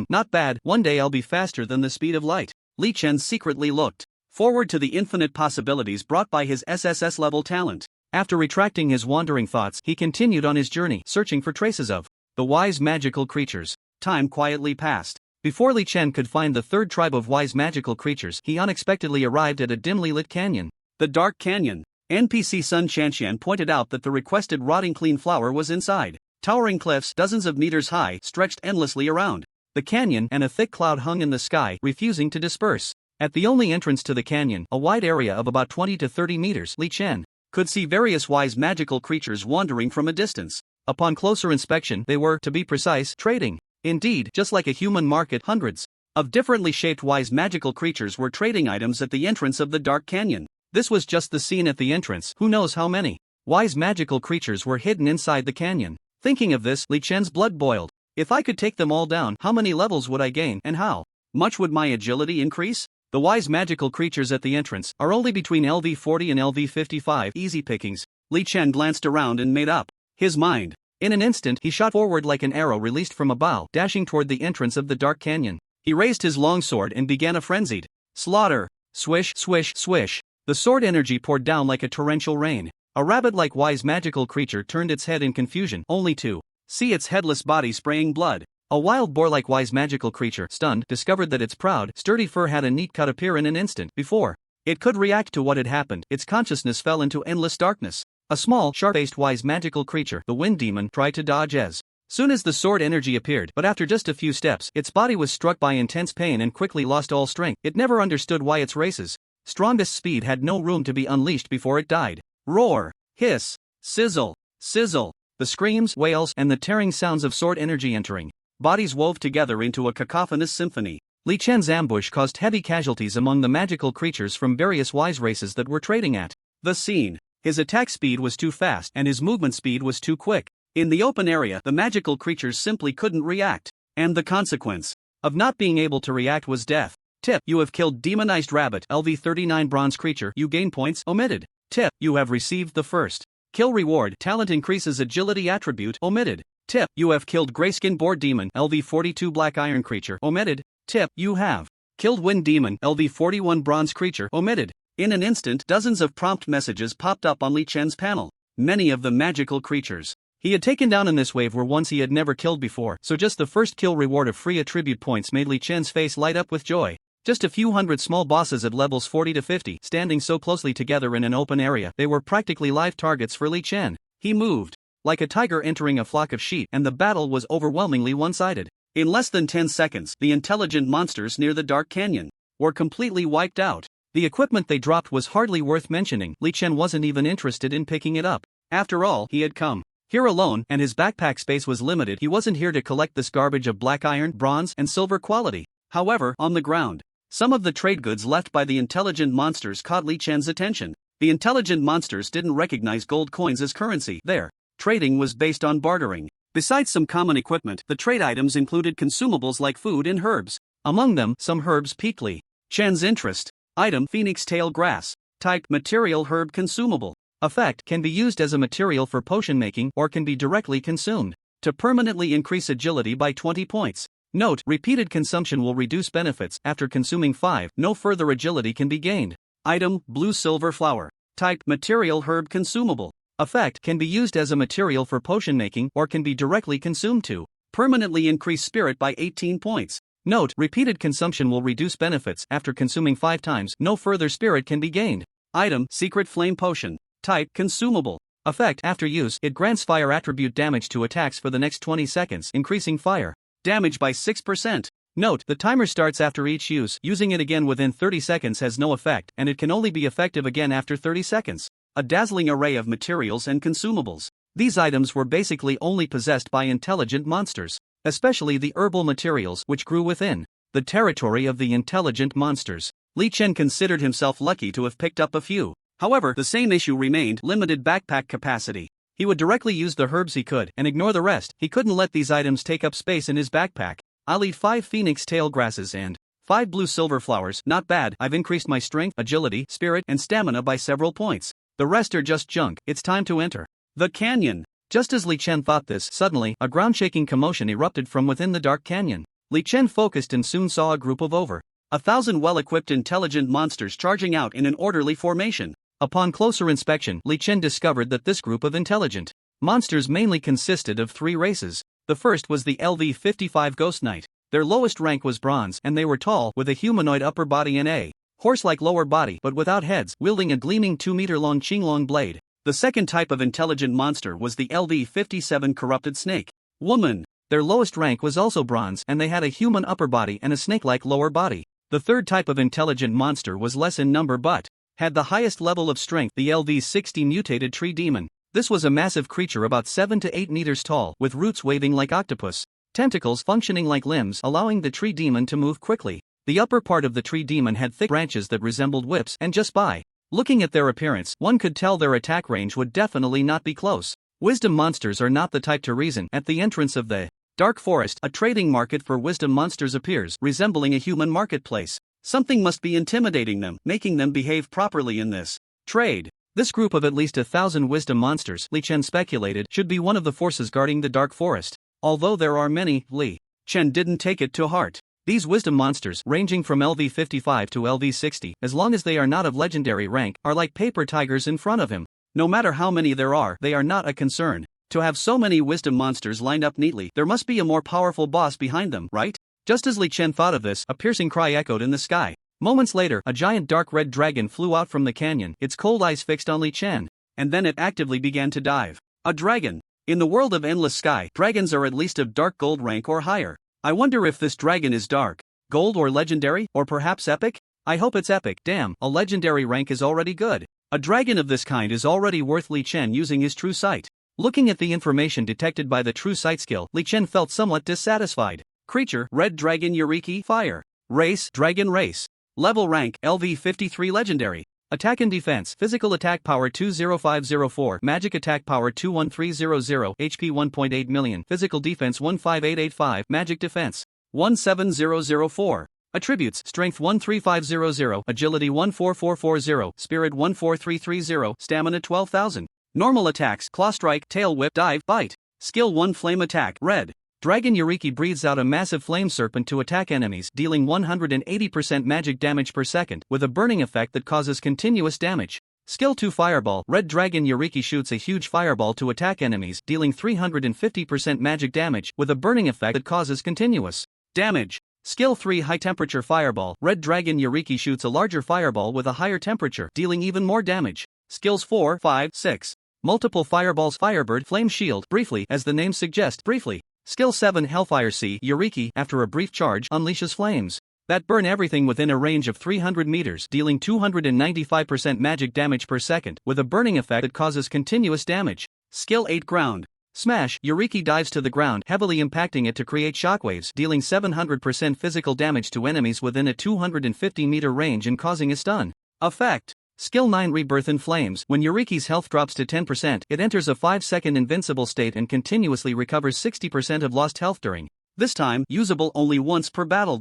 Not bad. One day I'll be faster than the speed of light. Li Chen secretly looked forward to the infinite possibilities brought by his SSS level talent. After retracting his wandering thoughts, he continued on his journey, searching for traces of the wise magical creatures. Time quietly passed. Before Li Chen could find the third tribe of wise magical creatures, he unexpectedly arrived at a dimly lit canyon. The Dark Canyon. NPC Sun Chanshan pointed out that the requested rotting clean flower was inside. Towering cliffs, dozens of meters high, stretched endlessly around the canyon, and a thick cloud hung in the sky, refusing to disperse. At the only entrance to the canyon, a wide area of about 20 to 30 meters, Li Chen could see various wise magical creatures wandering from a distance. Upon closer inspection, they were, to be precise, trading. Indeed, just like a human market, hundreds of differently shaped wise magical creatures were trading items at the entrance of the Dark Canyon. This was just the scene at the entrance. Who knows how many wise magical creatures were hidden inside the canyon? Thinking of this, Li Chen's blood boiled. If I could take them all down, how many levels would I gain, and how much would my agility increase? The wise magical creatures at the entrance are only between LV40 and LV55, easy pickings. Li Chen glanced around and made up his mind. In an instant, he shot forward like an arrow released from a bow, dashing toward the entrance of the Dark Canyon. He raised his longsword and began a frenzied slaughter. Swish, swish, swish. The sword energy poured down like a torrential rain. A rabbit-like wise magical creature turned its head in confusion, only to see its headless body spraying blood. A wild boar-like wise magical creature, stunned, discovered that its proud, sturdy fur had a neat cut appear in an instant. Before it could react to what had happened, its consciousness fell into endless darkness. A small, sharp-faced wise magical creature, the Wind Demon, tried to dodge as soon as the sword energy appeared, but after just a few steps, its body was struck by intense pain and quickly lost all strength. It never understood why its race's strongest speed had no room to be unleashed before it died. Roar, hiss, sizzle, sizzle. The screams, wails, and the tearing sounds of sword energy entering bodies wove together into a cacophonous symphony. Li Chen's ambush caused heavy casualties among the magical creatures from various wise races that were trading at the scene. His attack speed was too fast and his movement speed was too quick. In the open area, the magical creatures simply couldn't react, and the consequence of not being able to react was death. Tip: you have killed Demonized Rabbit, LV39 Bronze Creature. You gain points. Omitted. Tip: you have received the first kill reward. Talent increases agility attribute. Omitted. Tip: you have killed Grayskin Boar Demon, LV42 Black Iron Creature. Omitted. Tip: you have killed Wind Demon, LV41 Bronze Creature. Omitted. In an instant, dozens of prompt messages popped up on Li Chen's panel. Many of the magical creatures he had taken down in this wave were ones he had never killed before, so just the first kill reward of free attribute points made Li Chen's face light up with joy. Just a few hundred small bosses at levels 40 to 50, standing so closely together in an open area, they were practically live targets for Li Chen. He moved like a tiger entering a flock of sheep, and the battle was overwhelmingly one-sided. In less than 10 seconds, the intelligent monsters near the Dark Canyon were completely wiped out. The equipment they dropped was hardly worth mentioning. Li Chen wasn't even interested in picking it up. After all, he had come here alone, and his backpack space was limited. He wasn't here to collect this garbage of black iron, bronze, and silver quality. However, on the ground, some of the trade goods left by the intelligent monsters caught Li Chen's attention. The intelligent monsters didn't recognize gold coins as currency. Their trading was based on bartering. Besides some common equipment, the trade items included consumables like food and herbs. Among them, some herbs piqued Li Chen's interest. Item: Phoenix tail grass. Type: material, herb, consumable. Effect: can be used as a material for potion making or can be directly consumed. To permanently increase agility by 20 points. Note: repeated consumption will reduce benefits. After consuming 5, no further agility can be gained. Item: blue silver flower. Type: material, herb, consumable. Effect: can be used as a material for potion making or can be directly consumed. To permanently increase spirit by 18 points. Note: repeated consumption will reduce benefits. After consuming 5 times, no further spirit can be gained. Item: secret flame potion. Type: consumable. Effect: after use, it grants fire attribute damage to attacks for the next 20 seconds, increasing fire damage by 6%. Note: the timer starts after each use. Using it again within 30 seconds has no effect, and it can only be effective again after 30 seconds. A dazzling array of materials and consumables. These items were basically only possessed by intelligent monsters, especially the herbal materials which grew within the territory of the intelligent monsters. Li Chen considered himself lucky to have picked up a few. However, the same issue remained: limited backpack capacity. He would directly use the herbs he could and ignore the rest. He couldn't let these items take up space in his backpack. I'll eat 5 phoenix tail grasses and 5 blue silver flowers. Not bad. I've increased my strength, agility, spirit, and stamina by several points. The rest are just junk. It's time to enter the canyon. Just as Li Chen thought this, suddenly, a ground-shaking commotion erupted from within the dark canyon. Li Chen focused and soon saw a group of over 1,000 well-equipped intelligent monsters charging out in an orderly formation. Upon closer inspection, Li Chen discovered that this group of intelligent monsters mainly consisted of 3 races. The first was the LV-55 Ghost Knight. Their lowest rank was bronze, and they were tall, with a humanoid upper body and a horse-like lower body but without heads, wielding a gleaming 2-meter-long Qinglong blade. The second type of intelligent monster was the LV-57 Corrupted Snake Woman. Their lowest rank was also bronze, and they had a human upper body and a snake-like lower body. The third type of intelligent monster was less in number but had the highest level of strength, the LV-60 Mutated Tree Demon. This was a massive creature about 7 to 8 meters tall, with roots waving like octopus, tentacles functioning like limbs, allowing the tree demon to move quickly. The upper part of the tree demon had thick branches that resembled whips, and just by looking at their appearance, one could tell their attack range would definitely not be close. Wisdom monsters are not the type to reason. At the entrance of the dark forest, a trading market for wisdom monsters appears, resembling a human marketplace. Something must be intimidating them, making them behave properly in this trade. This group of at least 1,000 wisdom monsters, Li Chen speculated, should be one of the forces guarding the dark forest. Although there are many, Li Chen didn't take it to heart. These wisdom monsters, ranging from LV-55 to LV-60, as long as they are not of legendary rank, are like paper tigers in front of him. No matter how many there are, they are not a concern. To have so many wisdom monsters lined up neatly, there must be a more powerful boss behind them, right? Just as Li Chen thought of this, a piercing cry echoed in the sky. Moments later, a giant dark red dragon flew out from the canyon, its cold eyes fixed on Li Chen. And then it actively began to dive. A dragon. In the world of Endless Sky, dragons are at least of dark gold rank or higher. I wonder if this dragon is dark gold or legendary, or perhaps epic? I hope it's epic. Damn, a legendary rank is already good. A dragon of this kind is already worth Li Chen using his true sight. Looking at the information detected by the true sight skill, Li Chen felt somewhat dissatisfied. Creature, Red Dragon Yuriki, Fire. Race, Dragon Race. Level rank, LV-53 Legendary. Attack and Defense, Physical Attack Power 20504, Magic Attack Power 21300, HP 1.8 million, Physical Defense 15885, Magic Defense 17004. Attributes, Strength 13500, Agility 14440, Spirit 14330, Stamina 12,000. Normal attacks, Claw Strike, Tail Whip, Dive, Bite. Skill 1 Flame Attack, Red Dragon Yuriki breathes out a massive flame serpent to attack enemies, dealing 180% magic damage per second, with a burning effect that causes continuous damage. Skill 2 Fireball, Red Dragon Yuriki shoots a huge fireball to attack enemies, dealing 350% magic damage, with a burning effect that causes continuous damage. Skill 3 High Temperature Fireball, Red Dragon Yuriki shoots a larger fireball with a higher temperature, dealing even more damage. Skills 4, 5, 6. Multiple Fireballs Firebird Flame Shield, briefly, as the name suggests, briefly. Skill 7 Hellfire Sea Yuriki, after a brief charge, unleashes flames. that burn everything within a range of 300 meters, dealing 295% magic damage per second, with a burning effect that causes continuous damage. Skill 8 Ground Smash. Yuriki dives to the ground, heavily impacting it to create shockwaves, dealing 700% physical damage to enemies within a 250-meter range and causing a stun. Effect. Skill 9 Rebirth in Flames. When Yuriki's health drops to 10%, it enters a 5-second invincible state and continuously recovers 60% of lost health during this time, usable only once per battle.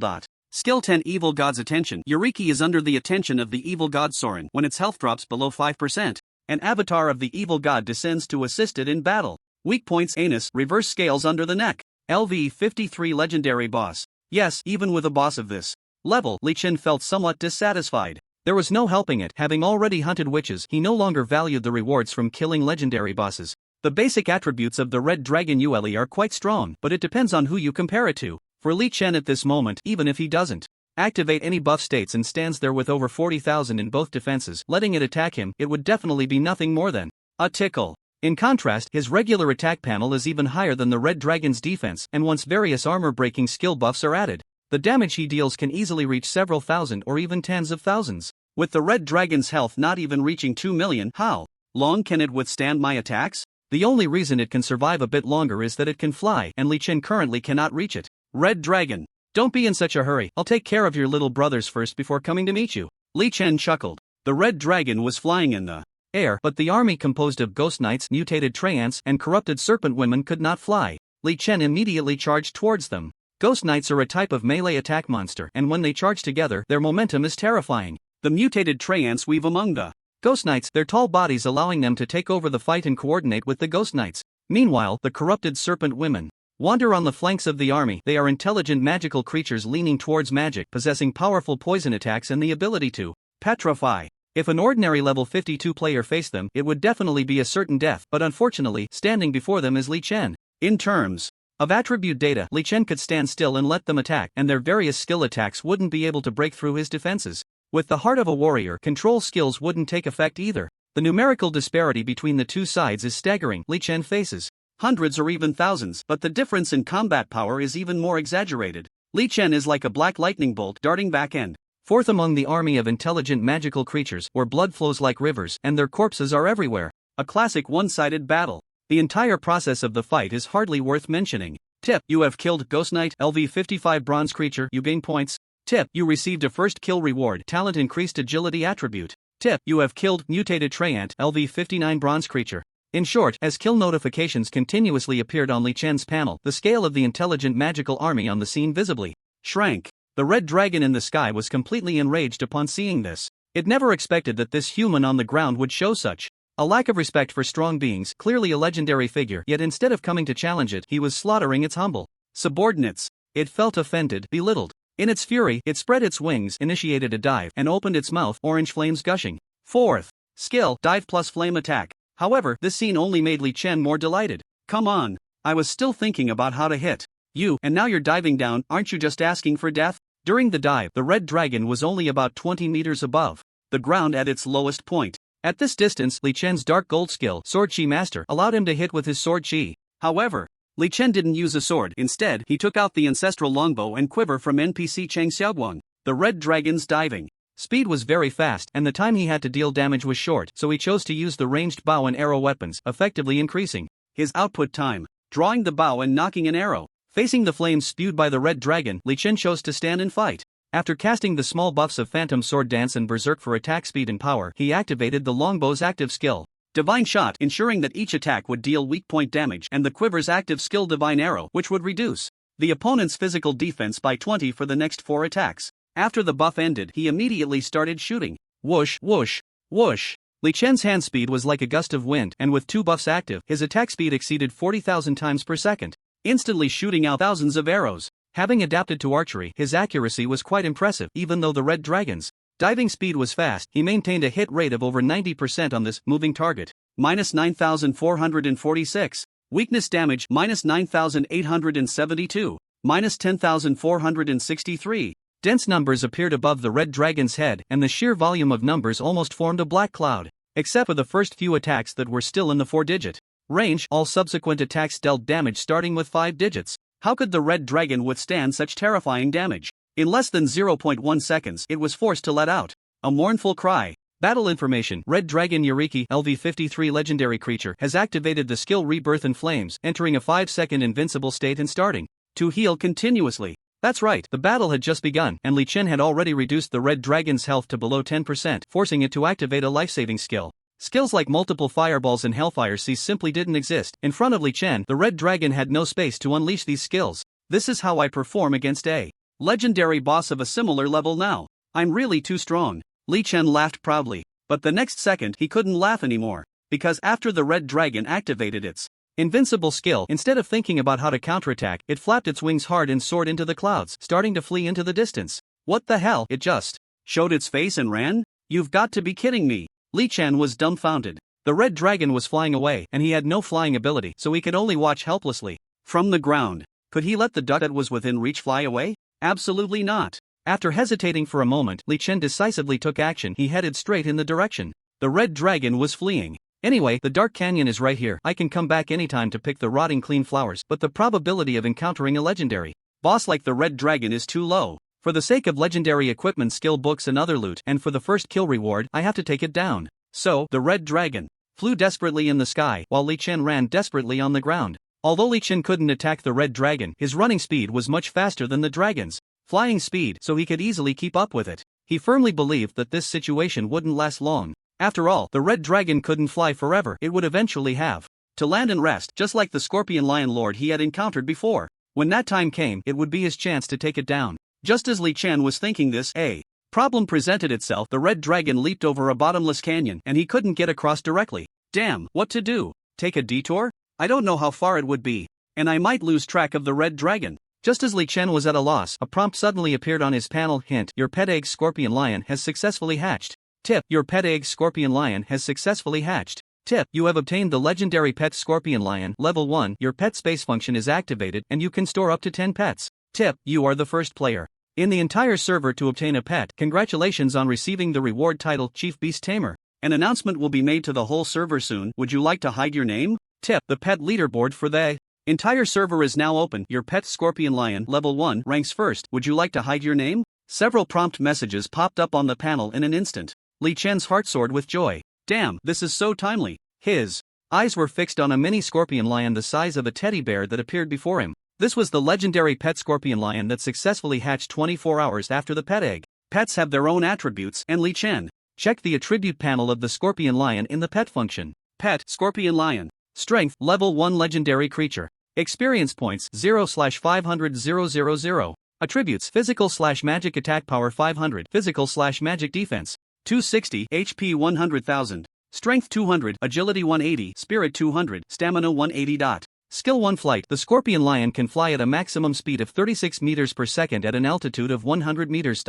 Skill 10 Evil God's Attention. Yuriki is under the attention of the evil god Soren when its health drops below 5%. An avatar of the evil god descends to assist it in battle. Weak points Anus. Reverse scales under the neck. LV 53 Legendary Boss. Yes, even with a boss of this level, Li Chen felt somewhat dissatisfied. There was no helping it. Having already hunted witches, he no longer valued the rewards from killing legendary bosses. The basic attributes of the Red Dragon Ule are quite strong, but it depends on who you compare it to. For Li Chen at this moment, even if he doesn't activate any buff states and stands there with over 40,000 in both defenses, letting it attack him, it would definitely be nothing more than a tickle. In contrast, his regular attack panel is even higher than the Red Dragon's defense, and once various armor-breaking skill buffs are added, the damage he deals can easily reach several thousand or even tens of thousands. With the Red Dragon's health not even reaching 2 million, how long can it withstand my attacks? The only reason it can survive a bit longer is that it can fly, and Li Chen currently cannot reach it. Red Dragon. Don't be in such a hurry, I'll take care of your little brothers first before coming to meet you. Li Chen chuckled. The Red Dragon was flying in the air, but the army composed of ghost knights, mutated treants, and corrupted serpent women could not fly. Li Chen immediately charged towards them. Ghost knights are a type of melee attack monster, and when they charge together, their momentum is terrifying. The mutated treants weave among the ghost knights, their tall bodies allowing them to take over the fight and coordinate with the ghost knights. Meanwhile, the corrupted serpent women wander on the flanks of the army. They are intelligent magical creatures leaning towards magic, possessing powerful poison attacks and the ability to petrify. If an ordinary level 52 player faced them, it would definitely be a certain death, but unfortunately, standing before them is Li Chen. In terms of attribute data, Li Chen could stand still and let them attack, and their various skill attacks wouldn't be able to break through his defenses. With the heart of a warrior, control skills wouldn't take effect either. The numerical disparity between the two sides is staggering. Li Chen faces hundreds or even thousands, but the difference in combat power is even more exaggerated. Li Chen is like a black lightning bolt darting back and forth among the army of intelligent magical creatures, where blood flows like rivers, and their corpses are everywhere. A classic one-sided battle. The entire process of the fight is hardly worth mentioning. Tip: you have killed Ghost Knight, LV 55 Bronze Creature, you gain points. Tip: you received a first kill reward, talent increased agility attribute. Tip: you have killed Mutated Treant, LV 59 Bronze Creature. In short, as kill notifications continuously appeared on Li Chen's panel, the scale of the intelligent magical army on the scene visibly shrank. The Red Dragon in the sky was completely enraged upon seeing this. It never expected that this human on the ground would show such a lack of respect for strong beings, clearly a legendary figure, yet instead of coming to challenge it, he was slaughtering its humble subordinates. It felt offended, belittled. In its fury, it spread its wings, initiated a dive, and opened its mouth, orange flames gushing. Fourth skill, dive plus flame attack. However, this scene only made Li Chen more delighted. Come on, I was still thinking about how to hit you, and now you're diving down, aren't you just asking for death? During the dive, the Red Dragon was only about 20 meters above the ground at its lowest point. At this distance, Li Chen's dark gold skill, Sword Chi Master, allowed him to hit with his sword chi. However, Li Chen didn't use a sword. Instead, he took out the ancestral longbow and quiver from NPC Chang Xiaoguang. The Red Dragon's diving speed was very fast, and the time he had to deal damage was short, so he chose to use the ranged bow and arrow weapons, effectively increasing his output time. Drawing the bow and knocking an arrow. Facing the flames spewed by the Red Dragon, Li Chen chose to stand and fight. After casting the small buffs of Phantom Sword Dance and Berserk for attack speed and power, he activated the longbow's active skill, Divine Shot, ensuring that each attack would deal weak point damage, and the quiver's active skill Divine Arrow, which would reduce the opponent's physical defense by 20 for the next 4 attacks. After the buff ended, he immediately started shooting. Whoosh, whoosh, whoosh. Li Chen's hand speed was like a gust of wind, and with 2 buffs active, his attack speed exceeded 40,000 times per second, instantly shooting out thousands of arrows. Having adapted to archery, his accuracy was quite impressive. Even though the Red Dragon's diving speed was fast, he maintained a hit rate of over 90% on this moving target. Minus 9,446. Weakness damage, minus 9,872. Minus 10,463. Dense numbers appeared above the Red Dragon's head, and the sheer volume of numbers almost formed a black cloud. Except for the first few attacks that were still in the 4-digit range, all subsequent attacks dealt damage starting with 5 digits. How could the Red Dragon withstand such terrifying damage? In less than 0.1 seconds, it was forced to let out a mournful cry. Battle information: Red Dragon Yuriki, LV53 legendary creature, has activated the skill Rebirth in Flames, entering a 5-second invincible state and starting to heal continuously. That's right, the battle had just begun, and Li Chen had already reduced the Red Dragon's health to below 10%, forcing it to activate a life-saving skill. Skills like multiple fireballs and Hellfire Seas simply didn't exist. In front of Li Chen, the Red Dragon had no space to unleash these skills. This is how I perform against a legendary boss of a similar level now. I'm really too strong. Li Chen laughed proudly. But the next second he couldn't laugh anymore, because after the Red Dragon activated its invincible skill, instead of thinking about how to counterattack, it flapped its wings hard and soared into the clouds, starting to flee into the distance. What the hell? It just showed its face and ran? You've got to be kidding me. Li Chen was dumbfounded. The Red Dragon was flying away, and he had no flying ability, so he could only watch helplessly from the ground. Could he let the duck that was within reach fly away? Absolutely not. After hesitating for a moment, Li Chen decisively took action. He headed straight in the direction the Red Dragon was fleeing. Anyway, the Dark Canyon is right here. I can come back anytime to pick the rotting clean flowers, but the probability of encountering a legendary boss like the Red Dragon is too low. For the sake of legendary equipment, skill books and other loot, and for the first kill reward, I have to take it down. So, the Red Dragon flew desperately in the sky, while Li Chen ran desperately on the ground. Although Li Chen couldn't attack the Red Dragon, his running speed was much faster than the dragon's flying speed, so he could easily keep up with it. He firmly believed that this situation wouldn't last long. After all, the Red Dragon couldn't fly forever. It would eventually have to land and rest, just like the Scorpion Lion Lord he had encountered before. When that time came, it would be his chance to take it down. Just as Li Chen was thinking this, a problem presented itself. The Red Dragon leaped over a bottomless canyon, and he couldn't get across directly. Damn, what to do? Take a detour? I don't know how far it would be, and I might lose track of the Red Dragon. Just as Li Chen was at a loss, a prompt suddenly appeared on his panel. Hint: your pet egg Scorpion Lion has successfully hatched. Tip: your pet egg Scorpion Lion has successfully hatched. Tip: you have obtained the legendary pet Scorpion Lion, level 1. Your pet space function is activated, and you can store up to 10 pets. Tip: you are the first player in the entire server to obtain a pet. Congratulations on receiving the reward title Chief Beast Tamer. An announcement will be made to the whole server soon. Would you like to hide your name? Tip: the pet leaderboard for the entire server is now open. Your pet Scorpion Lion, level 1, ranks first. Would you like to hide your name? Several prompt messages popped up on the panel in an instant. Li Chen's heart soared with joy. Damn, this is so timely. His eyes were fixed on a mini Scorpion Lion the size of a teddy bear that appeared before him. This was the legendary pet Scorpion Lion that successfully hatched 24 hours after the pet egg. Pets have their own attributes, and Li Chen checked the attribute panel of the Scorpion Lion in the pet function. Pet Scorpion Lion. Strength, level 1 legendary creature. Experience points, 0/500,000. Attributes, physical/magic attack power 500, physical/magic defense 260, HP 100,000, strength 200, agility 180, spirit 200, stamina 180. Skill 1 flight. The Scorpion Lion can fly at a maximum speed of 36 meters per second at an altitude of 100 meters.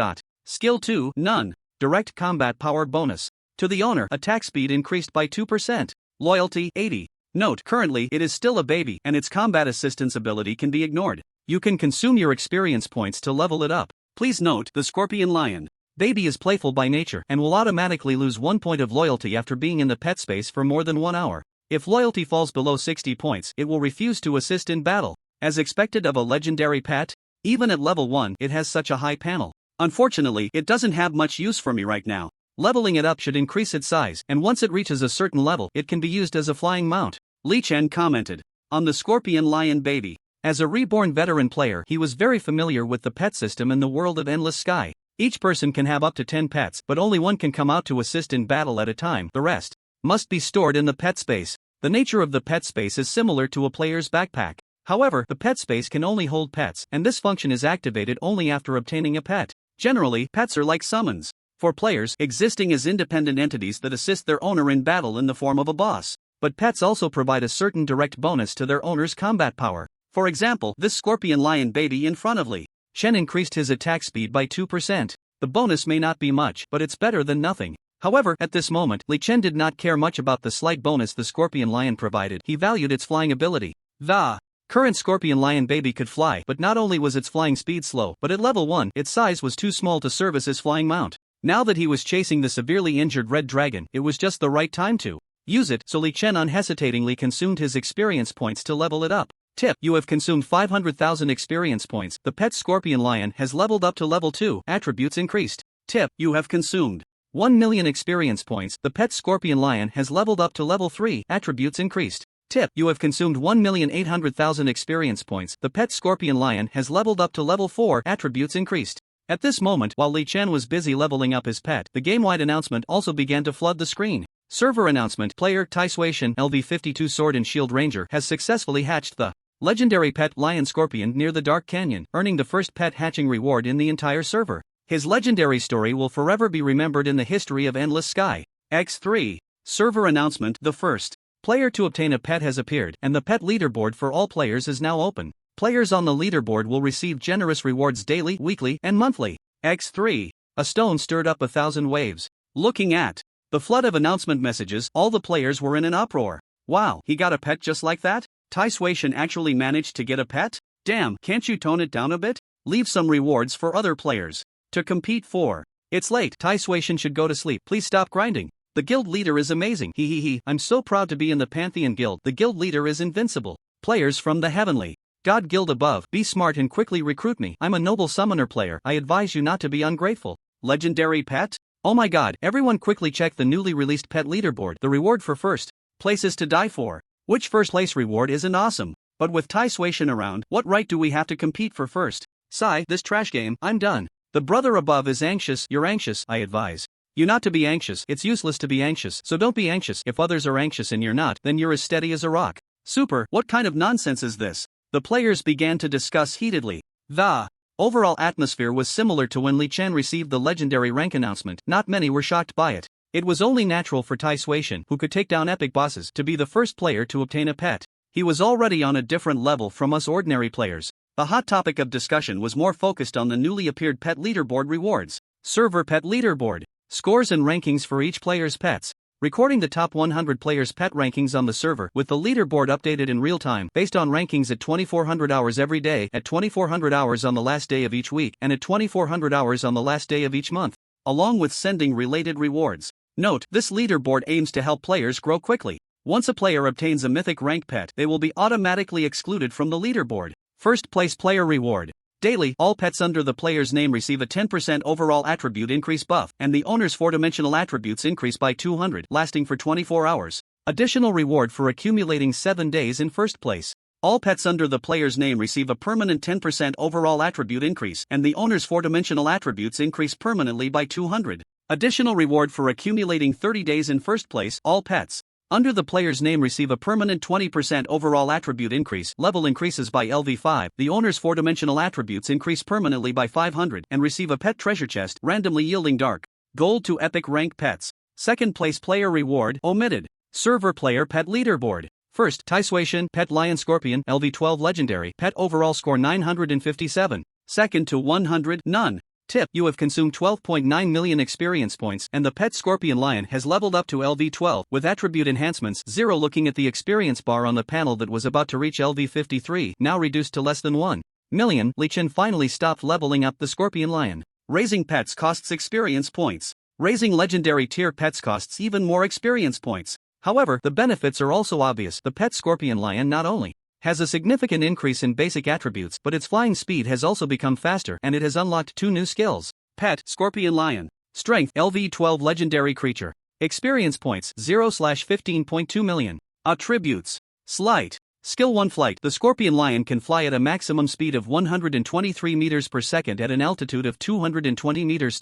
Skill 2, none. Direct combat power bonus. To the owner, attack speed increased by 2%. Loyalty, 80. Note: currently it is still a baby, and its combat assistance ability can be ignored. You can consume your experience points to level it up. Please note, the Scorpion Lion baby is playful by nature and will automatically lose 1 point of loyalty after being in the pet space for more than 1 hour. If loyalty falls below 60 points, it will refuse to assist in battle. As expected of a legendary pet, even at level 1 it has such a high panel. Unfortunately, it doesn't have much use for me right now. Leveling it up should increase its size, and once it reaches a certain level, it can be used as a flying mount. Li Chen commented on the Scorpion Lion baby. As a reborn veteran player, he was very familiar with the pet system in the world of Endless Sky. Each person can have up to 10 pets, but only one can come out to assist in battle at a time. The rest must be stored in the pet space. The nature of the pet space is similar to a player's backpack. However, the pet space can only hold pets, and this function is activated only after obtaining a pet. Generally, pets are like summons for players, existing as independent entities that assist their owner in battle in the form of a boss. But pets also provide a certain direct bonus to their owner's combat power. For example, this Scorpion Lion baby in front of Li Chen increased his attack speed by 2%. The bonus may not be much, but it's better than nothing. However, at this moment, Li Chen did not care much about the slight bonus the Scorpion Lion provided. He valued its flying ability. The current Scorpion Lion baby could fly, but not only was its flying speed slow, but at level 1, its size was too small to serve as his flying mount. Now that he was chasing the severely injured Red Dragon, it was just the right time to use it, so Li Chen unhesitatingly consumed his experience points to level it up. Tip: you have consumed 500,000 experience points. The pet Scorpion Lion has leveled up to level 2, attributes increased. Tip: you have consumed 1 million experience points. The pet Scorpion Lion has leveled up to level 3, attributes increased. Tip: you have consumed 1,800,000 experience points. The pet Scorpion Lion has leveled up to level 4, attributes increased. At this moment, while Li Chen was busy leveling up his pet, the game-wide announcement also began to flood the screen. Server announcement: player Taishuation LV52 Sword and Shield Ranger has successfully hatched the legendary pet Lion Scorpion near the Dark Canyon, earning the first pet hatching reward in the entire server. His legendary story will forever be remembered in the history of Endless Sky. X3. Server announcement: the first player to obtain a pet has appeared, and the pet leaderboard for all players is now open. Players on the leaderboard will receive generous rewards daily, weekly, and monthly. X3. A stone stirred up 1,000 waves. Looking at the flood of announcement messages, all the players were in an uproar. Wow, he got a pet just like that? Taishuation actually managed to get a pet? Damn, can't you tone it down a bit? Leave some rewards for other players to compete for. It's late, Taishuation should go to sleep, please stop grinding. The guild leader is amazing, hehehe, I'm so proud to be in the Pantheon Guild, the guild leader is invincible. Players from the Heavenly God Guild above, be smart and quickly recruit me, I'm a noble summoner player, I advise you not to be ungrateful. Legendary pet? Oh my god, everyone quickly check the newly released pet leaderboard, the reward for first place is to die for. Which first place reward isn't awesome? But with Taishuation around, what right do we have to compete for first? Sigh, this trash game, I'm done. The brother above is anxious, you're anxious, I advise you not to be anxious, it's useless to be anxious, so don't be anxious. If others are anxious and you're not, then you're as steady as a rock. Super, what kind of nonsense is this? The players began to discuss heatedly. The overall atmosphere was similar to when Li Chen received the legendary rank announcement, not many were shocked by it. It was only natural for Taishuation, who could take down epic bosses, to be the first player to obtain a pet. He was already on a different level from us ordinary players. The hot topic of discussion was more focused on the newly appeared pet leaderboard rewards. Server pet leaderboard. Scores and rankings for each player's pets. Recording the top 100 players' pet rankings on the server, with the leaderboard updated in real time, based on rankings at 2400 hours every day, at 2400 hours on the last day of each week, and at 2400 hours on the last day of each month, along with sending related rewards. Note, this leaderboard aims to help players grow quickly. Once a player obtains a mythic rank pet, they will be automatically excluded from the leaderboard. First place player reward. Daily, all pets under the player's name receive a 10% overall attribute increase buff, and the owner's 4-dimensional attributes increase by 200, lasting for 24 hours. Additional reward for accumulating 7 days in first place. All pets under the player's name receive a permanent 10% overall attribute increase, and the owner's 4-dimensional attributes increase permanently by 200. Additional reward for accumulating 30 days in first place. All pets under the player's name receive a permanent 20% overall attribute increase. Level increases by LV5. The owner's 4-dimensional attributes increase permanently by 500 and receive a pet treasure chest, randomly yielding dark gold to epic rank pets. Second place player reward omitted. Server player pet leaderboard. First, Taishuation pet Lion Scorpion LV12 legendary pet overall score 957. Second to 100 none. Tip: you have consumed 12.9 million experience points, and the pet Scorpion Lion has leveled up to LV12 with attribute enhancements 0. Looking at the experience bar on the panel that was about to reach LV53, now reduced to less than 1 million, Li Chen finally stopped leveling up the Scorpion Lion. Raising pets costs experience points. Raising legendary tier pets costs even more experience points. However, the benefits are also obvious. The pet Scorpion Lion not only has a significant increase in basic attributes, but its flying speed has also become faster, and it has unlocked 2 new skills. Pet Scorpion Lion. Strength LV12 legendary creature. Experience points 0/15.2 million. Attributes. Sleight. Skill 1 Flight. The Scorpion Lion can fly at a maximum speed of 123 meters per second at an altitude of 220 meters.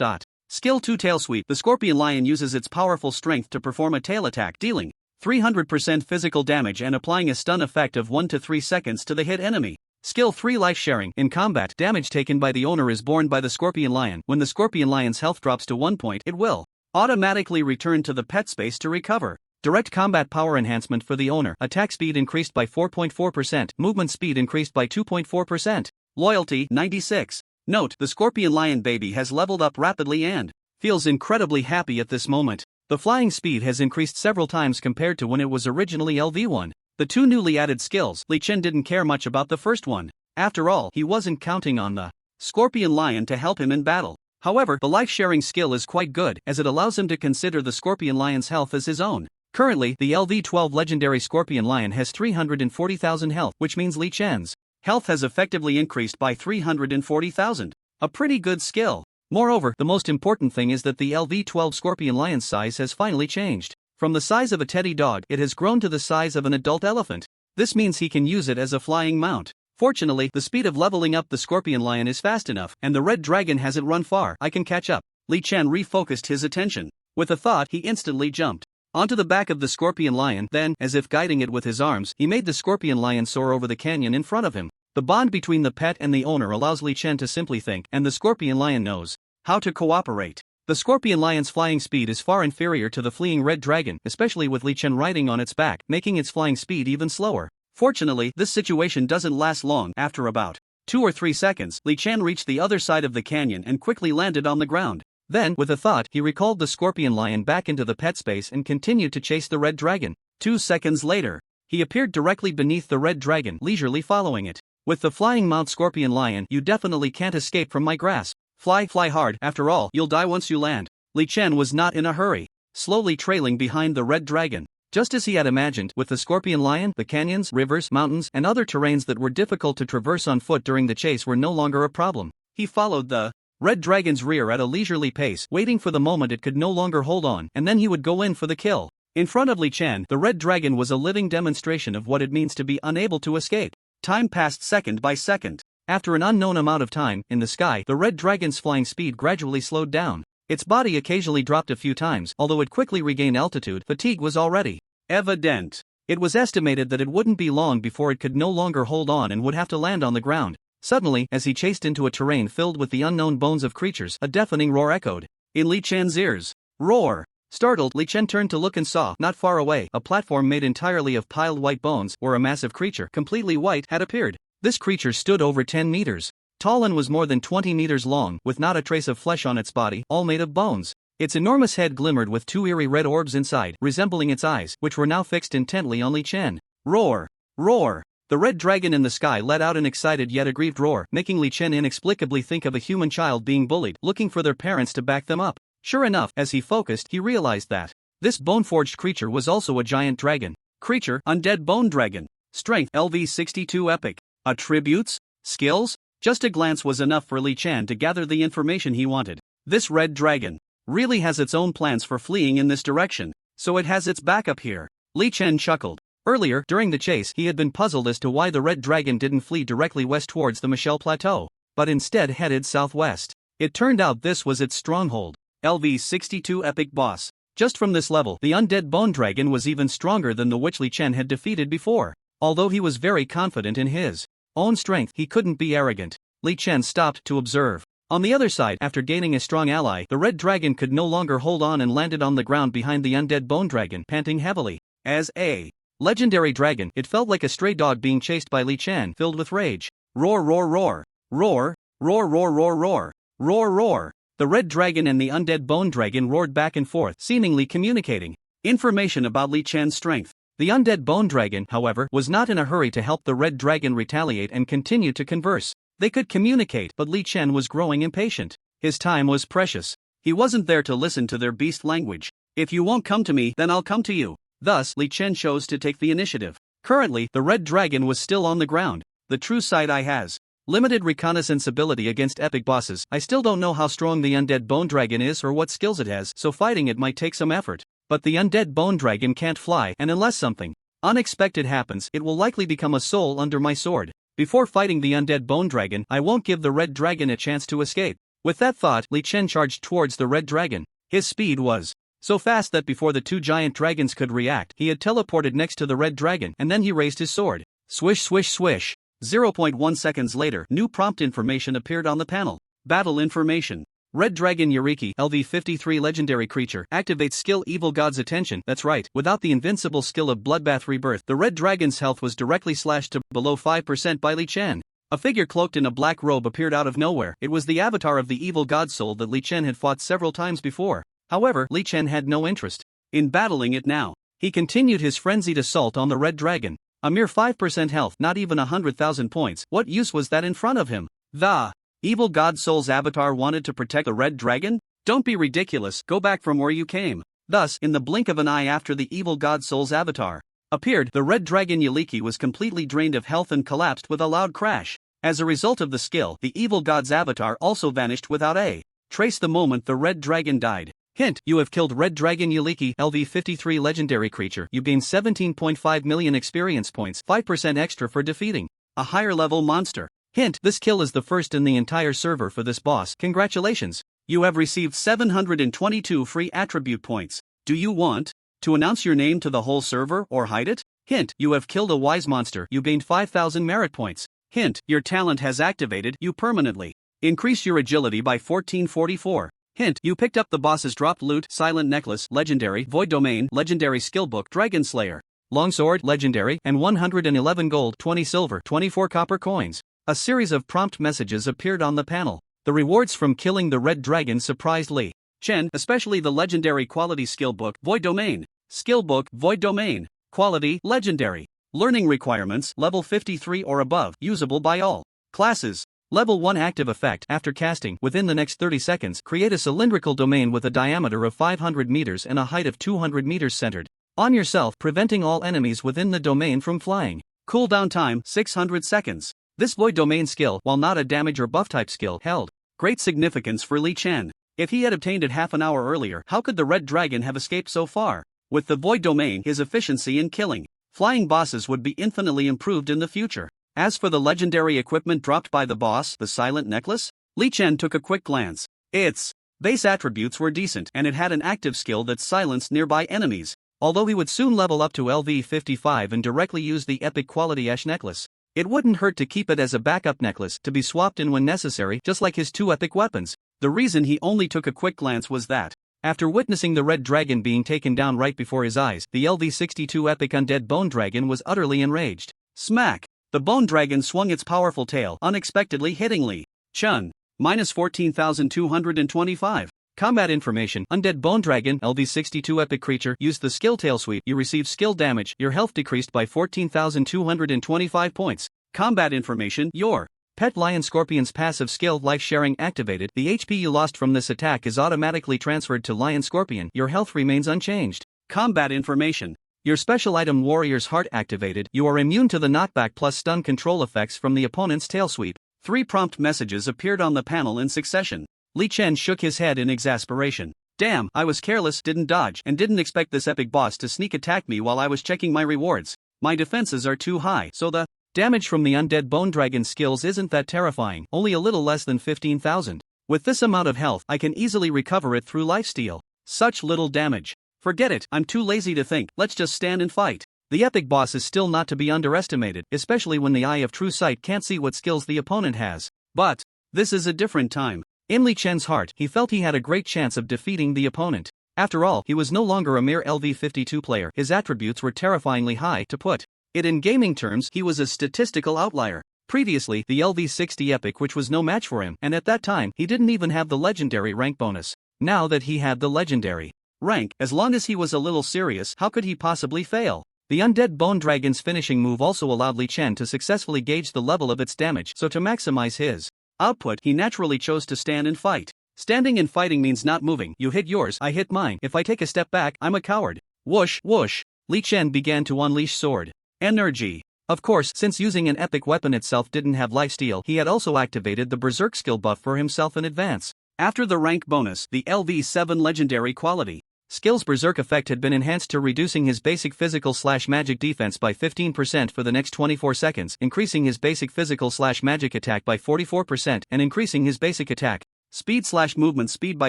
Skill 2 Tail Sweep. The Scorpion Lion uses its powerful strength to perform a tail attack, dealing 300% physical damage and applying a stun effect of 1 to 3 seconds to the hit enemy. Skill 3 Life Sharing. In combat, damage taken by the owner is borne by the Scorpion Lion. When the Scorpion Lion's health drops to 1 point, it will automatically return to the pet space to recover. Direct combat power enhancement for the owner. Attack speed increased by 4.4%, movement speed increased by 2.4%. Loyalty 96. Note, the Scorpion Lion baby has leveled up rapidly and feels incredibly happy at this moment. The flying speed has increased several times compared to when it was originally LV1. The 2 newly added skills, Li Chen didn't care much about the first one. After all, he wasn't counting on the Scorpion Lion to help him in battle. However, the life-sharing skill is quite good, as it allows him to consider the Scorpion Lion's health as his own. Currently, the LV-12 legendary Scorpion Lion has 340,000 health, which means Li Chen's health has effectively increased by 340,000. A pretty good skill. Moreover, the most important thing is that the LV-12 Scorpion Lion's size has finally changed. From the size of a teddy dog, it has grown to the size of an adult elephant. This means he can use it as a flying mount. Fortunately, the speed of leveling up the Scorpion Lion is fast enough, and the Red Dragon hasn't run far. I can catch up. Li Chen refocused his attention. With a thought, he instantly jumped onto the back of the Scorpion Lion, then, as if guiding it with his arms, he made the Scorpion Lion soar over the canyon in front of him. The bond between the pet and the owner allows Li Chen to simply think, and the Scorpion Lion knows how to cooperate. The Scorpion Lion's flying speed is far inferior to the fleeing Red Dragon, especially with Li Chen riding on its back, making its flying speed even slower. Fortunately, this situation doesn't last long. After about 2 or 3 seconds, Li Chen reached the other side of the canyon and quickly landed on the ground. Then, with a thought, he recalled the Scorpion Lion back into the pet space and continued to chase the Red Dragon. 2 seconds later, he appeared directly beneath the Red Dragon, leisurely following it. With the flying mount Scorpion Lion, you definitely can't escape from my grasp. Fly hard, after all, you'll die once you land. Li Chen was not in a hurry, slowly trailing behind the Red Dragon. Just as he had imagined, with the Scorpion Lion, the canyons, rivers, mountains, and other terrains that were difficult to traverse on foot during the chase were no longer a problem. He followed the Red Dragon's rear at a leisurely pace, waiting for the moment it could no longer hold on, and then he would go in for the kill. In front of Li Chen, the Red Dragon was a living demonstration of what it means to be unable to escape. Time passed second by second. After an unknown amount of time, in the sky, the Red Dragon's flying speed gradually slowed down. Its body occasionally dropped a few times, although it quickly regained altitude. Fatigue was already evident. It was estimated that it wouldn't be long before it could no longer hold on and would have to land on the ground. Suddenly, as he chased into a terrain filled with the unknown bones of creatures, a deafening roar echoed in Li Chen's ears. Roar! Startled, Li Chen turned to look and saw, not far away, a platform made entirely of piled white bones, where a massive creature, completely white, had appeared. This creature stood over 10 meters tall and was more than 20 meters long, with not a trace of flesh on its body, all made of bones. Its enormous head glimmered with 2 eerie red orbs inside, resembling its eyes, which were now fixed intently on Li Chen. Roar! Roar! The Red Dragon in the sky let out an excited yet aggrieved roar, making Li Chen inexplicably think of a human child being bullied, looking for their parents to back them up. Sure enough, as he focused, he realized that this bone-forged creature was also a giant dragon. Creature, Undead Bone Dragon. Strength, LV-62 Epic. Attributes? Skills? Just a glance was enough for Li Chen to gather the information he wanted. This Red Dragon really has its own plans for fleeing in this direction, so it has its backup here. Li Chen chuckled. Earlier, during the chase, he had been puzzled as to why the Red Dragon didn't flee directly west towards the Michelle Plateau, but instead headed southwest. It turned out this was its stronghold. LV-62 Epic Boss. Just from this level, the Undead Bone Dragon was even stronger than the which Li Chen had defeated before. Although he was very confident in his own strength, he couldn't be arrogant. Li Chen stopped to observe. On the other side, after gaining a strong ally, the Red Dragon could no longer hold on and landed on the ground behind the Undead Bone Dragon, panting heavily. As a legendary dragon, it felt like a stray dog being chased by Li Chen, filled with rage. Roar, roar, roar. Roar, roar, roar, roar, roar. Roar, roar. The Red Dragon and the Undead Bone Dragon roared back and forth, seemingly communicating information about Li Chen's strength. The Undead Bone Dragon, however, was not in a hurry to help the Red Dragon retaliate and continued to converse. They could communicate, but Li Chen was growing impatient. His time was precious. He wasn't there to listen to their beast language. If you won't come to me, then I'll come to you. Thus, Li Chen chose to take the initiative. Currently, the Red Dragon was still on the ground. The true side eye has limited reconnaissance ability against epic bosses. I still don't know how strong the Undead Bone Dragon is or what skills it has, so fighting it might take some effort. But the Undead Bone Dragon can't fly, and unless something unexpected happens, it will likely become a soul under my sword. Before fighting the Undead Bone Dragon, I won't give the Red Dragon a chance to escape. With that thought, Li Chen charged towards the Red Dragon. His speed was so fast that before the 2 giant dragons could react, he had teleported next to the Red Dragon, and then he raised his sword. Swish, swish, swish. 0.1 seconds later, new prompt information appeared on the panel. Battle information. Red Dragon Yuriki, LV-53 legendary creature, activates skill Evil God's Attention. That's right, without the invincible skill of Bloodbath Rebirth, the Red Dragon's health was directly slashed to below 5% by Li Chen. A figure cloaked in a black robe appeared out of nowhere. It was the avatar of the evil god soul that Li Chen had fought several times before. However, Li Chen had no interest in battling it now. He continued his frenzied assault on the Red Dragon. A mere 5% health, not even 100,000 points. What use was that in front of him? The evil god soul's avatar wanted to protect the Red Dragon? Don't be ridiculous, go back from where you came. Thus, in the blink of an eye after the evil god Soul's avatar appeared, the red dragon Yaliki was completely drained of health and collapsed with a loud crash. As a result of the skill, the evil god's avatar also vanished without a trace the moment the red dragon died. Hint: you have killed Red Dragon Yaliki, LV53 legendary creature. You gain 17.5 million experience points, 5% extra for defeating a higher level monster. Hint: this kill is the first in the entire server for this boss. Congratulations! You have received 722 free attribute points. Do you want to announce your name to the whole server or hide it? Hint: you have killed a wise monster. You gained 5,000 merit points. Hint: your talent has activated. You permanently increase your agility by 1444. Hint: you picked up the boss's dropped loot, Silent Necklace, Legendary, Void Domain, Legendary Skillbook, Dragon Slayer, Longsword, Legendary, and 111 gold, 20 silver, 24 copper coins. A series of prompt messages appeared on the panel. The rewards from killing the red dragon surprised Li Chen, especially the Legendary Quality Skillbook, Void Domain, Skillbook, Void Domain, Quality, Legendary. Learning requirements, level 53 or above, usable by all classes. Level 1 active effect: after casting, within the next 30 seconds, create a cylindrical domain with a diameter of 500 meters and a height of 200 meters centered on yourself, preventing all enemies within the domain from flying. Cooldown time, 600 seconds. This Void Domain skill, while not a damage or buff type skill, held great significance for Li Chen. If he had obtained it half an hour earlier, how could the red dragon have escaped so far? With the Void Domain, his efficiency in killing flying bosses would be infinitely improved in the future. As for the legendary equipment dropped by the boss, the Silent Necklace, Li Chen took a quick glance. Its base attributes were decent, and it had an active skill that silenced nearby enemies. Although he would soon level up to LV55 and directly use the epic quality Ash Necklace, it wouldn't hurt to keep it as a backup necklace to be swapped in when necessary, just like his two epic weapons. The reason he only took a quick glance was that, after witnessing the red dragon being taken down right before his eyes, the LV62 epic undead bone dragon was utterly enraged. Smack! The bone dragon swung its powerful tail, unexpectedly hitting Li Chen. Minus 14,225. Combat information: undead bone dragon, LV62 epic creature, used the skill tail sweep. You received skill damage. Your health decreased by 14,225 points. Combat information: your pet lion scorpion's passive skill life sharing activated. The HP you lost from this attack is automatically transferred to lion scorpion. Your health remains unchanged. Combat information: your special item Warrior's Heart activated. You are immune to the knockback plus stun control effects from the opponent's tail sweep. 3 prompt messages appeared on the panel in succession. Li Chen shook his head in exasperation. Damn, I was careless, didn't dodge, and didn't expect this epic boss to sneak attack me while I was checking my rewards. My defenses are too high, so the damage from the undead bone dragon skills isn't that terrifying, only a little less than 15,000. With this amount of health, I can easily recover it through lifesteal. Such little damage. Forget it, I'm too lazy to think, let's just stand and fight. The epic boss is still not to be underestimated, especially when the eye of true sight can't see what skills the opponent has. But this is a different time. In Li Chen's heart, he felt he had a great chance of defeating the opponent. After all, he was no longer a mere LV52 player, his attributes were terrifyingly high. To put it in gaming terms, he was a statistical outlier. Previously, the LV60 epic which was no match for him, and at that time, he didn't even have the legendary rank bonus. Now that he had the legendary rank, as long as he was a little serious, how could he possibly fail? The undead bone dragon's finishing move also allowed Li Chen to successfully gauge the level of its damage, so to maximize his output, he naturally chose to stand and fight. Standing and fighting means not moving. You hit yours, I hit mine. If I take a step back, I'm a coward. Whoosh, whoosh. Li Chen began to unleash sword energy. Of course, since using an epic weapon itself didn't have lifesteal, he had also activated the Berserk skill buff for himself in advance. After the rank bonus, the LV7 legendary quality skill's Berserk effect had been enhanced to reducing his basic physical/magic defense by 15% for the next 24 seconds, increasing his basic physical/magic attack by 44%, and increasing his basic attack speed/movement speed by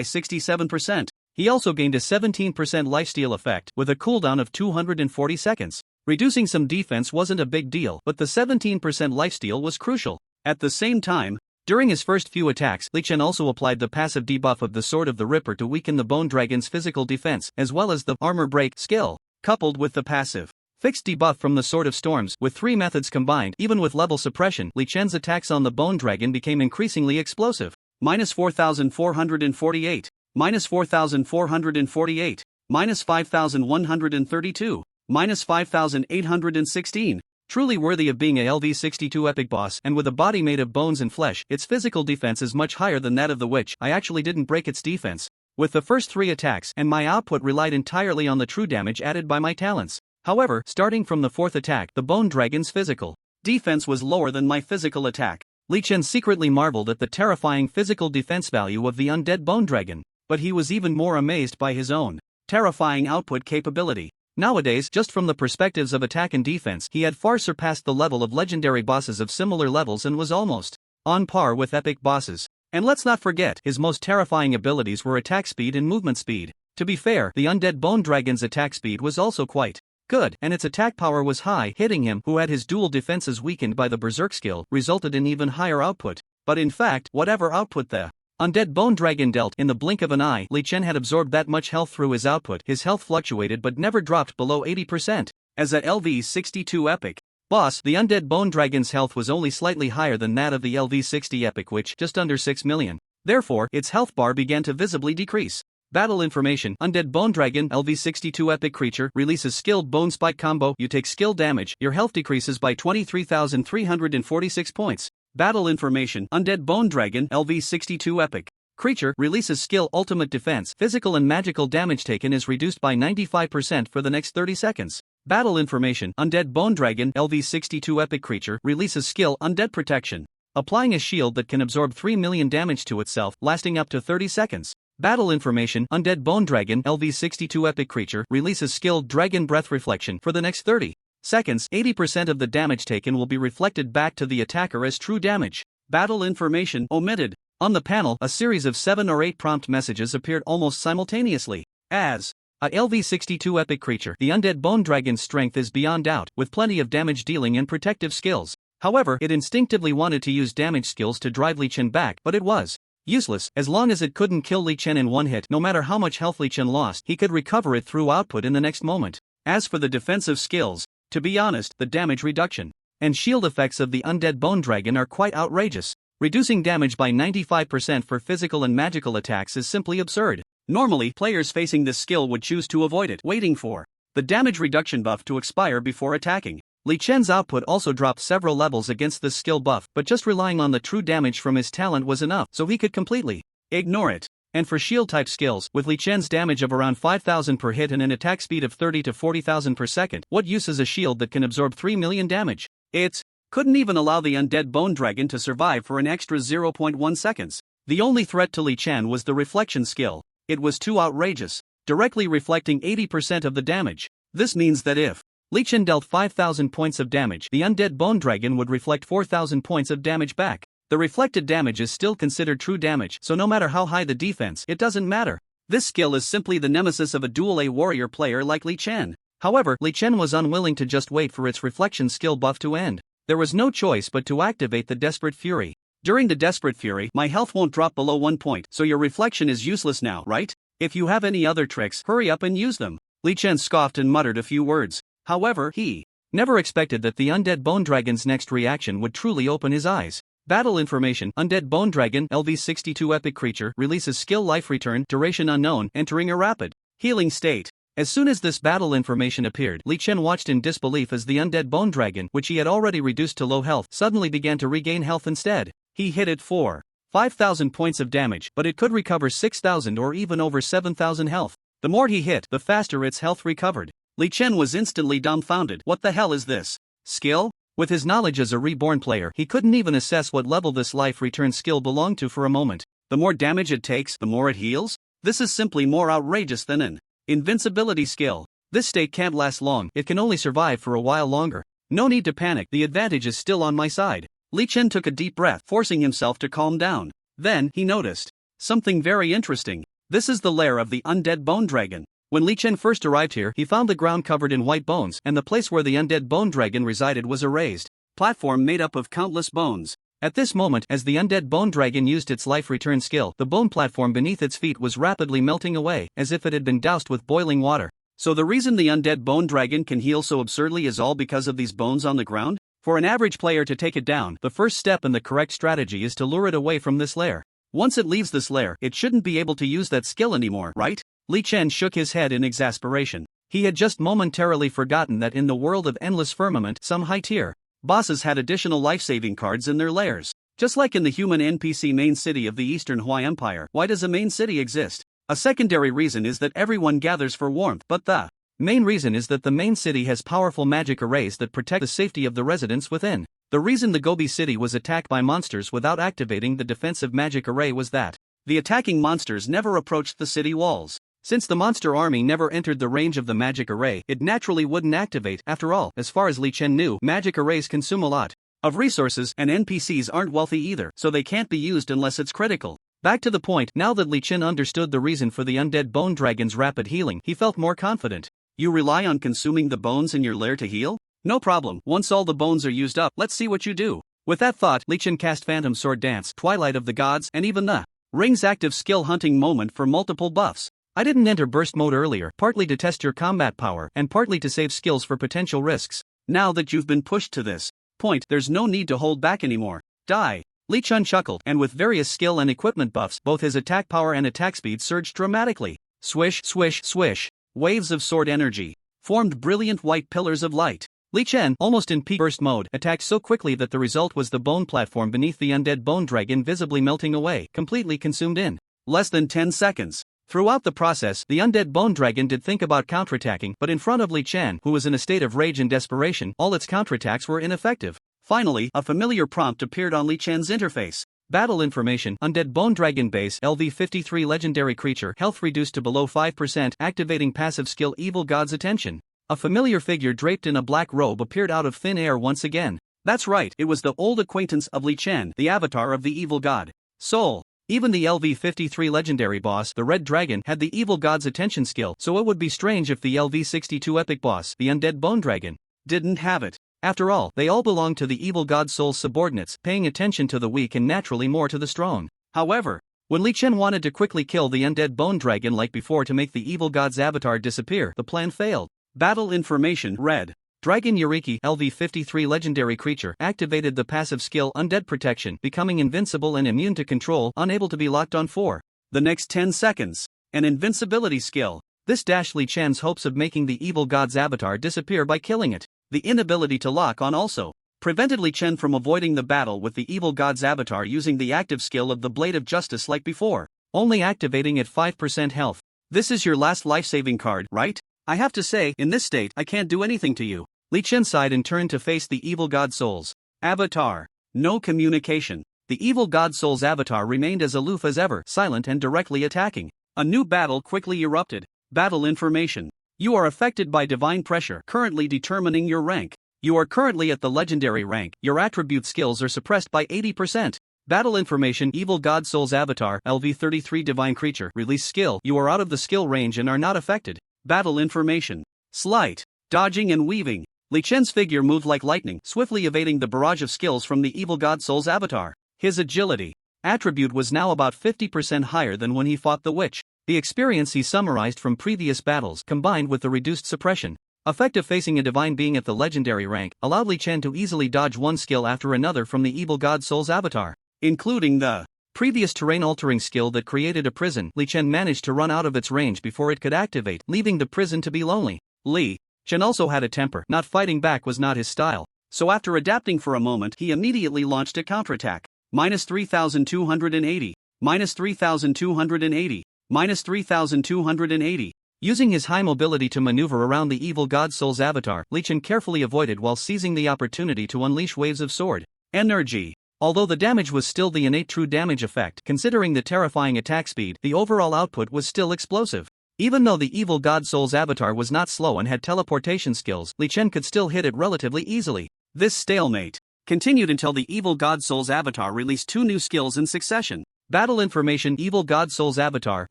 67%. He also gained a 17% lifesteal effect, with a cooldown of 240 seconds. Reducing some defense wasn't a big deal, but the 17% lifesteal was crucial. At the same time, during his first few attacks, Li Chen also applied the passive debuff of the Sword of the Ripper to weaken the bone dragon's physical defense, as well as the armor break skill, coupled with the passive fixed debuff from the Sword of Storms. With 3 methods combined, even with level suppression, Li Chen's attacks on the bone dragon became increasingly explosive. Minus 4,448, minus 4,448, minus 5,132, minus 5,816. Truly worthy of being a LV62 epic boss, and with a body made of bones and flesh, its physical defense is much higher than that of the witch. I actually didn't break its defense. with the first 3 attacks, and my output relied entirely on the true damage added by my talents. However, starting from the 4th attack, the Bone Dragon's physical defense was lower than my physical attack. Li Chen secretly marveled at the terrifying physical defense value of the undead Bone Dragon, but he was even more amazed by his own terrifying output capability. Nowadays, just from the perspectives of attack and defense, he had far surpassed the level of legendary bosses of similar levels and was almost on par with epic bosses. And let's not forget, his most terrifying abilities were attack speed and movement speed. To be fair, the undead Bone Dragon's attack speed was also quite good, and its attack power was high. Hitting him, who had his dual defenses weakened by the Berserk skill, resulted in even higher output. But in fact, whatever output the undead Bone Dragon dealt, in the blink of an eye, Li Chen had absorbed that much health through his output. His health fluctuated but never dropped below 80%. As at LV62 Epic boss, the undead Bone Dragon's health was only slightly higher than that of the LV60 Epic, which just under 6 million. Therefore, its health bar began to visibly decrease. Battle information: Undead Bone Dragon LV62 Epic creature releases skilled Bone Spike combo. You take skill damage, your health decreases by 23,346 points. Battle information: Undead Bone Dragon LV62 Epic creature releases skill Ultimate Defense. Physical and magical damage taken is reduced by 95% for the next 30 seconds. Battle information: Undead Bone Dragon LV62 Epic creature releases skill Undead Protection, applying a shield that can absorb 3 million damage to itself, lasting up to 30 seconds. Battle information: Undead Bone Dragon LV62 Epic creature releases skill Dragon Breath Reflection. For the next 30 seconds, 80% of the damage taken will be reflected back to the attacker as true damage. Battle information omitted. On the panel, a series of 7 or 8 prompt messages appeared almost simultaneously. As a LV62 Epic creature, the Undead Bone Dragon's strength is beyond doubt, with plenty of damage dealing and protective skills. However, it instinctively wanted to use damage skills to drive Li Chen back, but it was useless. As long as it couldn't kill Li Chen in one hit, no matter how much health Li Chen lost, he could recover it through output in the next moment. As for the defensive skills, to be honest, the damage reduction and shield effects of the Undead Bone Dragon are quite outrageous. Reducing damage by 95% for physical and magical attacks is simply absurd. Normally, players facing this skill would choose to avoid it, waiting for the damage reduction buff to expire before attacking. Li Chen's output also dropped several levels against this skill buff, but just relying on the true damage from his talent was enough, so he could completely ignore it. And for shield-type skills, with Li Chen's damage of around 5,000 per hit and an attack speed of 30 to 40,000 per second, what use is a shield that can absorb 3 million damage? It couldn't even allow the Undead Bone Dragon to survive for an extra 0.1 seconds. The only threat to Li Chen was the reflection skill. It was too outrageous, directly reflecting 80% of the damage. This means that if Li Chen dealt 5,000 points of damage, the Undead Bone Dragon would reflect 4,000 points of damage back. The reflected damage is still considered true damage, so no matter how high the defense, it doesn't matter. This skill is simply the nemesis of a dual A warrior player like Li Chen. However, Li Chen was unwilling to just wait for its reflection skill buff to end. There was no choice but to activate the Desperate Fury. During the Desperate Fury, my health won't drop below 1 point, so your reflection is useless now, right? If you have any other tricks, hurry up and use them. Li Chen scoffed and muttered a few words. However, he never expected that the Undead Bone Dragon's next reaction would truly open his eyes. Battle information: Undead Bone Dragon LV62 Epic creature releases skill Life Return, duration unknown, entering a rapid healing state. As soon as this battle information appeared, Li Chen watched in disbelief as the Undead Bone Dragon, which he had already reduced to low health, suddenly began to regain health instead. He hit it for 5,000 points of damage, but it could recover 6,000 or even over 7,000 health. The more he hit, the faster its health recovered. Li Chen was instantly dumbfounded. What the hell is this skill? With his knowledge as a reborn player, he couldn't even assess what level this life return skill belonged to for a moment. The more damage it takes, the more it heals? This is simply more outrageous than an invincibility skill. This state can't last long, it can only survive for a while longer. No need to panic, the advantage is still on my side. Li Chen took a deep breath, forcing himself to calm down. Then, he noticed something very interesting. This is the lair of the Undead Bone Dragon. When Li Chen first arrived here, he found the ground covered in white bones, and the place where the Undead Bone Dragon resided was a raised platform made up of countless bones. At this moment, as the Undead Bone Dragon used its life return skill, the bone platform beneath its feet was rapidly melting away, as if it had been doused with boiling water. So the reason the Undead Bone Dragon can heal so absurdly is all because of these bones on the ground? For an average player to take it down, the first step in the correct strategy is to lure it away from this lair. Once it leaves this lair, it shouldn't be able to use that skill anymore, right? Li Chen shook his head in exasperation. He had just momentarily forgotten that in the world of Endless Firmament, some high-tier bosses had additional life-saving cards in their lairs. Just like in the human NPC main city of the Eastern Hui Empire, why does a main city exist? A secondary reason is that everyone gathers for warmth, but the main reason is that the main city has powerful magic arrays that protect the safety of the residents within. The reason the Gobi city was attacked by monsters without activating the defensive magic array was that the attacking monsters never approached the city walls. Since the monster army never entered the range of the magic array, it naturally wouldn't activate. After all, as far as Li Chen knew, magic arrays consume a lot of resources, and NPCs aren't wealthy either, so they can't be used unless it's critical. Back to the point, now that Li Chen understood the reason for the undead bone dragon's rapid healing, he felt more confident. You rely on consuming the bones in your lair to heal? No problem, once all the bones are used up, let's see what you do. With that thought, Li Chen cast Phantom Sword Dance, Twilight of the Gods, and even the Ring's active skill hunting moment for multiple buffs. I didn't enter burst mode earlier, partly to test your combat power, and partly to save skills for potential risks. Now that you've been pushed to this point, there's no need to hold back anymore. Die. Li Chen chuckled, and with various skill and equipment buffs, both his attack power and attack speed surged dramatically. Swish, swish, swish. Waves of sword energy formed brilliant white pillars of light. Li Chen, almost in peak burst mode, attacked so quickly that the result was the bone platform beneath the undead bone dragon visibly melting away, completely consumed in less than 10 seconds. Throughout the process, the undead bone dragon did think about counterattacking, but in front of Li Chen, who was in a state of rage and desperation, all its counterattacks were ineffective. Finally, a familiar prompt appeared on Li Chen's interface. Battle information: Undead Bone Dragon Base, LV53 Legendary Creature, health reduced to below 5%, activating passive skill Evil God's Attention. A familiar figure draped in a black robe appeared out of thin air once again. That's right, it was the old acquaintance of Li Chen, the avatar of the Evil God. Soul. Even the LV53 legendary boss, the Red Dragon, had the Evil God's Attention skill, so it would be strange if the LV62 epic boss, the Undead Bone Dragon, didn't have it. After all, they all belong to the Evil God Soul's subordinates, paying attention to the weak and naturally more to the strong. However, when Li Chen wanted to quickly kill the Undead Bone Dragon like before to make the Evil God's avatar disappear, the plan failed. Battle information: Red Dragon Yuriki, LV53 legendary creature, activated the passive skill Undead Protection, becoming invincible and immune to control, unable to be locked on for the next 10 seconds. An invincibility skill. This dashed Li Chen's hopes of making the Evil God's avatar disappear by killing it. The inability to lock on also prevented Li Chen from avoiding the battle with the Evil God's avatar using the active skill of the Blade of Justice like before, only activating at 5% health. This is your last life-saving card, right? I have to say, in this state, I can't do anything to you. Li Chen sighed and turned to face the Evil God Soul's avatar. No communication. The Evil God Soul's avatar remained as aloof as ever, silent and directly attacking. A new battle quickly erupted. Battle information. You are affected by divine pressure, currently determining your rank. You are currently at the legendary rank. Your attribute skills are suppressed by 80%. Battle information: Evil God Soul's avatar, LV33 divine creature, release skill. You are out of the skill range and are not affected. Battle information: Sleight, dodging and weaving. Li Chen's figure moved like lightning, swiftly evading the barrage of skills from the Evil God Soul's avatar. His agility attribute was now about 50% higher than when he fought the witch. The experience he summarized from previous battles, combined with the reduced suppression effect of facing a divine being at the legendary rank, allowed Li Chen to easily dodge one skill after another from the Evil God Soul's avatar, including the previous terrain-altering skill that created a prison. Li Chen managed to run out of its range before it could activate, leaving the prison to be lonely. Li Chen also had a temper. Not fighting back was not his style, so after adapting for a moment, he immediately launched a counterattack. -3,280, -3,280, -3,280. Using his high mobility to maneuver around the Evil God Soul's avatar, Li Chen carefully avoided while seizing the opportunity to unleash waves of sword energy. Although the damage was still the innate true damage effect, considering the terrifying attack speed, the overall output was still explosive. Even though the Evil God Soul's avatar was not slow and had teleportation skills, Li Chen could still hit it relatively easily. This stalemate continued until the Evil God Soul's avatar released two new skills in succession. Battle information: Evil God Soul's avatar,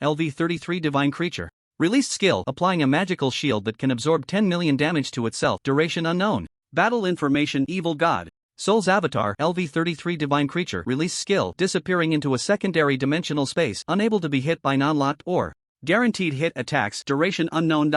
LV33 divine creature. Released skill: applying a magical shield that can absorb 10 million damage to itself, duration unknown. Battle information: Evil God Soul's avatar, LV33 divine creature. Release skill: disappearing into a secondary dimensional space, unable to be hit by non-locked or guaranteed hit attacks, duration unknown.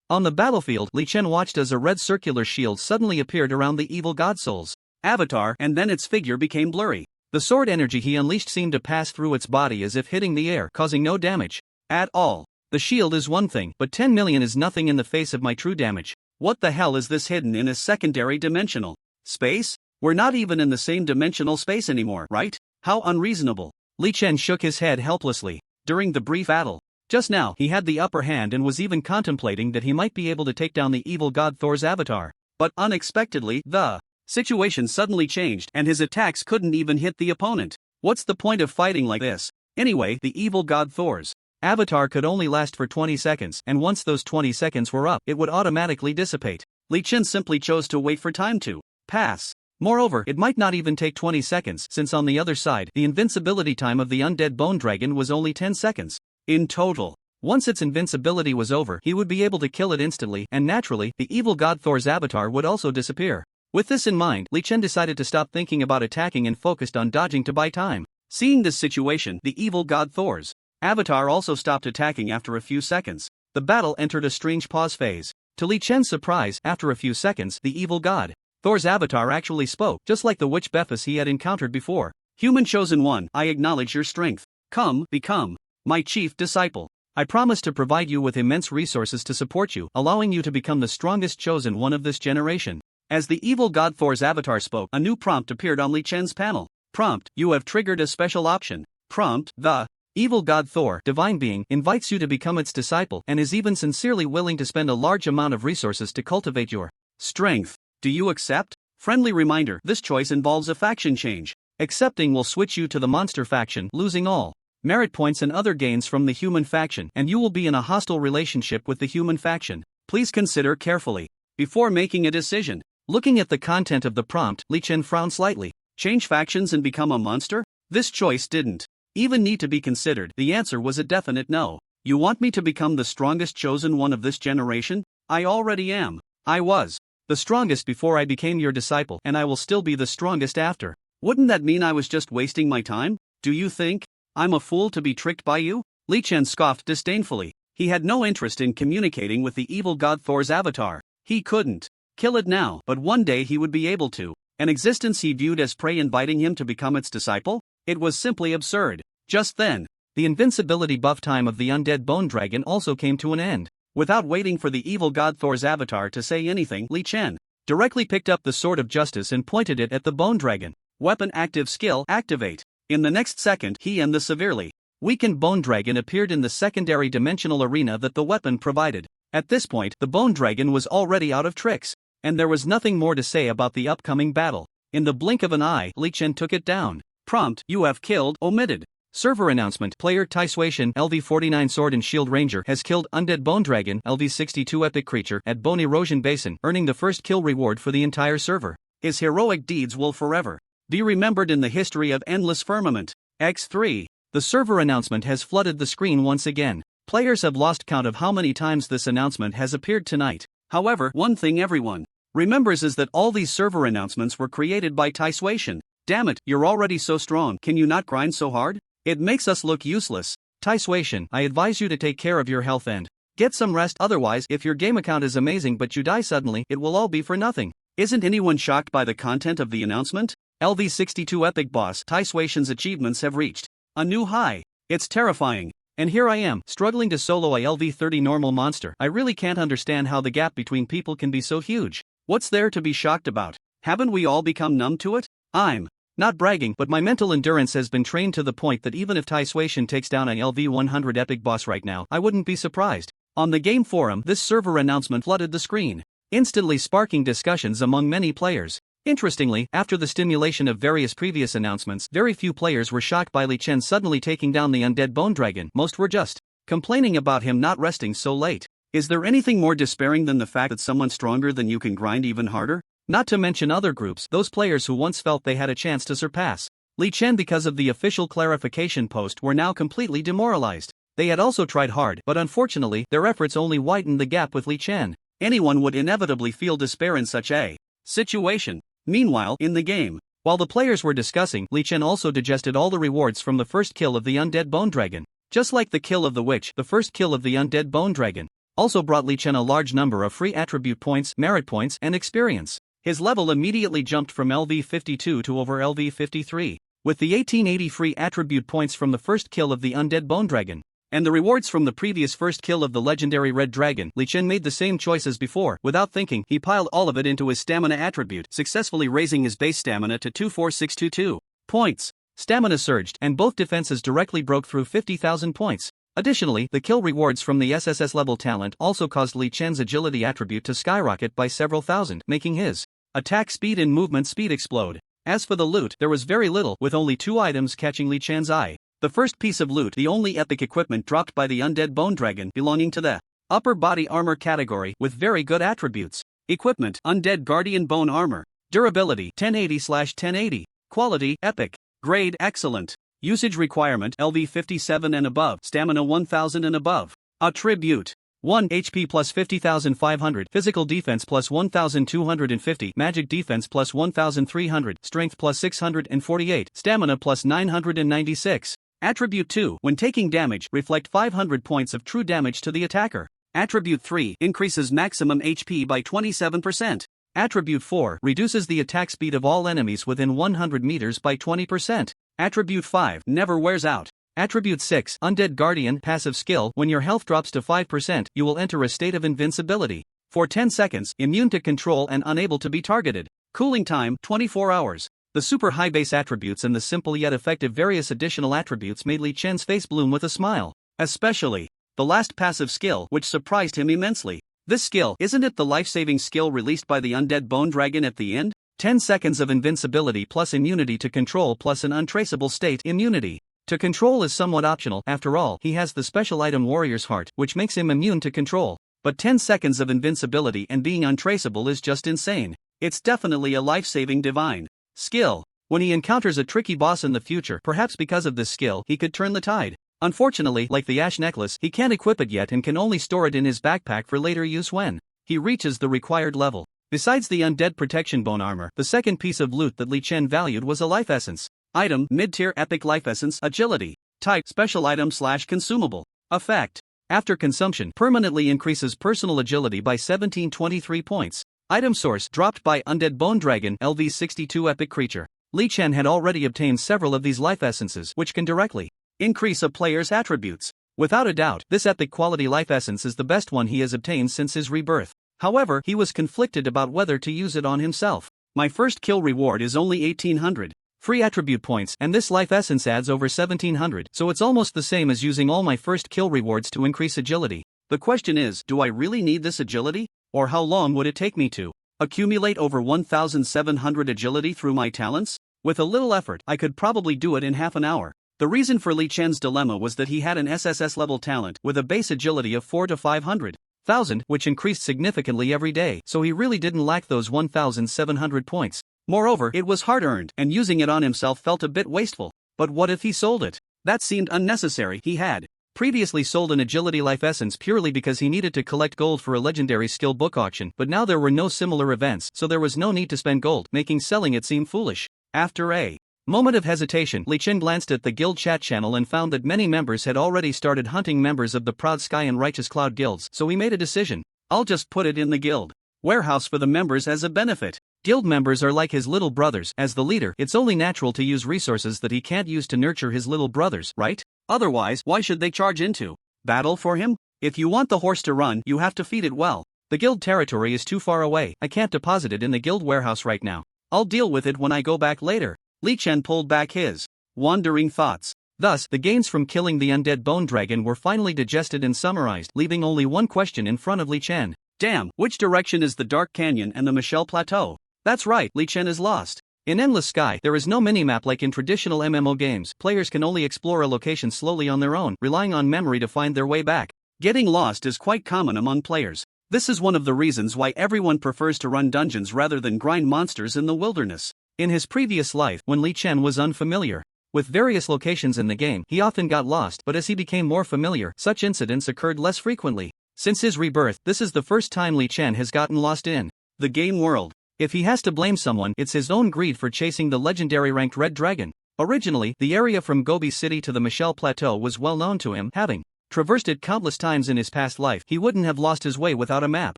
On the battlefield, Li Chen watched as a red circular shield suddenly appeared around the Evil God Soul's avatar, and then its figure became blurry. The sword energy he unleashed seemed to pass through its body as if hitting the air, causing no damage at all. The shield is one thing, but 10 million is nothing in the face of my true damage. What the hell is this hidden in a secondary dimensional space? We're not even in the same dimensional space anymore, right? How unreasonable. Li Chen shook his head helplessly. During the brief battle, Just now, he had the upper hand and was even contemplating that he might be able to take down the evil god Thor's avatar. But unexpectedly, the situation suddenly changed and his attacks couldn't even hit the opponent. What's the point of fighting like this? Anyway, the evil god Thor's avatar could only last for 20 seconds, and once those 20 seconds were up, it would automatically dissipate. Li Chen simply chose to wait for time to pass. Moreover, it might not even take 20 seconds, since on the other side, the invincibility time of the undead bone dragon was only 10 seconds. In total. Once its invincibility was over, he would be able to kill it instantly, and naturally, the evil god Thor's avatar would also disappear. With this in mind, Li Chen decided to stop thinking about attacking and focused on dodging to buy time. Seeing this situation, the evil god Thor's avatar also stopped attacking after a few seconds. The battle entered a strange pause phase. To Li Chen's surprise, after a few seconds, the evil god Thor's avatar actually spoke, just like the witch Bephis he had encountered before. Human Chosen One, I acknowledge your strength. Come, become my chief disciple. I promise to provide you with immense resources to support you, allowing you to become the strongest chosen one of this generation. As the evil god Thor's avatar spoke, a new prompt appeared on Li Chen's panel. Prompt, you have triggered a special option. Prompt, the evil god Thor, divine being, invites you to become its disciple and is even sincerely willing to spend a large amount of resources to cultivate your strength. Do you accept? Friendly reminder, this choice involves a faction change. Accepting will switch you to the monster faction, losing all merit points and other gains from the human faction, and you will be in a hostile relationship with the human faction. Please consider carefully before making a decision. Looking at the content of the prompt, Li Chen frowned slightly. Change factions and become a monster? This choice didn't even need to be considered. The answer was a definite no. You want me to become the strongest chosen one of this generation? I already am. I was the strongest before I became your disciple, and I will still be the strongest after. Wouldn't that mean I was just wasting my time? Do you think I'm a fool to be tricked by you? Li Chen scoffed disdainfully. He had no interest in communicating with the evil god Thor's avatar. He couldn't kill it now, but one day he would be able to. An existence he viewed as prey inviting him to become its disciple? It was simply absurd. Just then, the invincibility buff time of the undead bone dragon also came to an end. Without waiting for the evil god Thor's avatar to say anything, Li Chen directly picked up the sword of justice and pointed it at the bone dragon. Weapon active skill activate. In the next second, he and the severely weakened bone dragon appeared in the secondary dimensional arena that the weapon provided. At this point, the bone dragon was already out of tricks, and there was nothing more to say about the upcoming battle. In the blink of an eye, Li Chen took it down. Prompt, you have killed, omitted. Server announcement, player Taisuation LV49 Sword and Shield Ranger has killed Undead Bone Dragon LV62 Epic Creature at Bone Erosion Basin, earning the first kill reward for the entire server. His heroic deeds will forever be remembered in the history of Endless Firmament. X3. The server announcement has flooded the screen once again. Players have lost count of how many times this announcement has appeared tonight. However, one thing everyone remembers is that all these server announcements were created by Taisuation. Damn it, you're already so strong, can you not grind so hard? It makes us look useless. Taisuation, I advise you to take care of your health and get some rest, otherwise, if your game account is amazing but you die suddenly, it will all be for nothing. Isn't anyone shocked by the content of the announcement? LV62 Epic Boss Taisuation's achievements have reached a new high. It's terrifying. And here I am, struggling to solo a LV30 normal monster. I really can't understand how the gap between people can be so huge. What's there to be shocked about? Haven't we all become numb to it? I'm not bragging, but my mental endurance has been trained to the point that even if Taisuation takes down an LV100 Epic Boss right now, I wouldn't be surprised. On the game forum, this server announcement flooded the screen, instantly sparking discussions among many players. Interestingly, after the stimulation of various previous announcements, very few players were shocked by Li Chen suddenly taking down the undead bone dragon. Most were just complaining about him not resting so late. Is there anything more despairing than the fact that someone stronger than you can grind even harder? Not to mention other groups, those players who once felt they had a chance to surpass Li Chen because of the official clarification post were now completely demoralized. They had also tried hard, but unfortunately, their efforts only widened the gap with Li Chen. Anyone would inevitably feel despair in such a situation. Meanwhile, in the game, while the players were discussing, Li Chen also digested all the rewards from the first kill of the undead bone dragon. Just like the kill of the witch, the first kill of the undead bone dragon also brought Li Chen a large number of free attribute points, merit points, and experience. His level immediately jumped from LV52 to over LV53. With the 1880 free attribute points from the first kill of the undead bone dragon, and the rewards from the previous first kill of the legendary red dragon, Li Chen made the same choice as before. Without thinking, he piled all of it into his stamina attribute, successfully raising his base stamina to 24622 points. Stamina surged, and both defenses directly broke through 50,000 points. Additionally, the kill rewards from the SSS level talent also caused Li Chen's agility attribute to skyrocket by several thousand, making his attack speed and movement speed explode. As for the loot, there was very little, with only 2 items catching Li Chen's eye. The first piece of loot, the only epic equipment dropped by the undead bone dragon, belonging to the upper body armor category with very good attributes. Equipment: Undead Guardian Bone Armor. Durability: 1080/1080. Quality: Epic. Grade: Excellent. Usage requirement: LV 57 and above, Stamina 1000 and above. Attribute: 1 HP plus 50,500, Physical Defense plus 1,250, Magic Defense plus 1,300, Strength plus 648, Stamina plus 996. Attribute 2, when taking damage, reflect 500 points of true damage to the attacker. Attribute 3, increases maximum HP by 27%. Attribute 4, reduces the attack speed of all enemies within 100 meters by 20%. Attribute 5, never wears out. Attribute 6, Undead Guardian, passive skill, when your health drops to 5%, you will enter a state of invincibility. For 10 seconds, immune to control and unable to be targeted. Cooling time, 24 hours. The super high base attributes and the simple yet effective various additional attributes made Li Chen's face bloom with a smile. Especially the last passive skill, which surprised him immensely. This skill, isn't it the life-saving skill released by the undead bone dragon at the end? 10 seconds of invincibility plus immunity to control plus an untraceable state immunity. To control is somewhat optional, after all, he has the special item Warrior's Heart, which makes him immune to control. But 10 seconds of invincibility and being untraceable is just insane. It's definitely a life-saving divine skill. When he encounters a tricky boss in the future, perhaps because of this skill, he could turn the tide. Unfortunately, like the Ash Necklace, he can't equip it yet and can only store it in his backpack for later use when he reaches the required level. Besides the Undead Protection Bone Armor, the second piece of loot that Li Chen valued was a Life Essence. Item: Mid-tier Epic Life Essence, Agility. Type: Special Item/Consumable. Effect: after consumption, permanently increases personal agility by 1723 points. Item source: dropped by Undead Bone Dragon, LV 62 Epic Creature. Li Chen had already obtained several of these life essences, which can directly increase a player's attributes. Without a doubt, this epic quality life essence is the best one he has obtained since his rebirth. However, he was conflicted about whether to use it on himself. My first kill reward is only 1800 free attribute points, and this life essence adds over 1700, so it's almost the same as using all my first kill rewards to increase agility. The question is, do I really need this agility? Or how long would it take me to accumulate over 1700 agility through my talents? With a little effort, I could probably do it in half an hour. The reason for Li Chen's dilemma was that he had an SSS level talent with a base agility of 4 to 500,000, which increased significantly every day, so he really didn't lack those 1700 points. Moreover, it was hard-earned, and using it on himself felt a bit wasteful. But what if he sold it? That seemed unnecessary. He had previously sold an agility life essence purely because he needed to collect gold for a legendary skill book auction, but now there were no similar events, so there was no need to spend gold, making selling it seem foolish. After a moment of hesitation, Li Chen glanced at the guild chat channel and found that many members had already started hunting members of the Proud Sky and Righteous Cloud guilds, so he made a decision. I'll just put it in the guild warehouse for the members as a benefit. Guild members are like his little brothers. As the leader, it's only natural to use resources that he can't use to nurture his little brothers, right? Otherwise, why should they charge into battle for him? If you want the horse to run, you have to feed it well. The guild territory is too far away. I can't deposit it in the guild warehouse right now. I'll deal with it when I go back later. Li Chen pulled back his wandering thoughts. Thus, the gains from killing the undead bone dragon were finally digested and summarized, leaving only one question in front of Li Chen. Damn, which direction is the Dark Canyon and the Michelle Plateau? That's right, Li Chen is lost. In Endless Sky, there is no minimap like in traditional MMO games. Players can only explore a location slowly on their own, relying on memory to find their way back. Getting lost is quite common among players. This is one of the reasons why everyone prefers to run dungeons rather than grind monsters in the wilderness. In his previous life, when Li Chen was unfamiliar with various locations in the game, he often got lost, but as he became more familiar, such incidents occurred less frequently. Since his rebirth, this is the first time Li Chen has gotten lost in the game world. If he has to blame someone, it's his own greed for chasing the legendary ranked Red Dragon. Originally, the area from Gobi City to the Michelle Plateau was well known to him, having traversed it countless times in his past life. He wouldn't have lost his way without a map.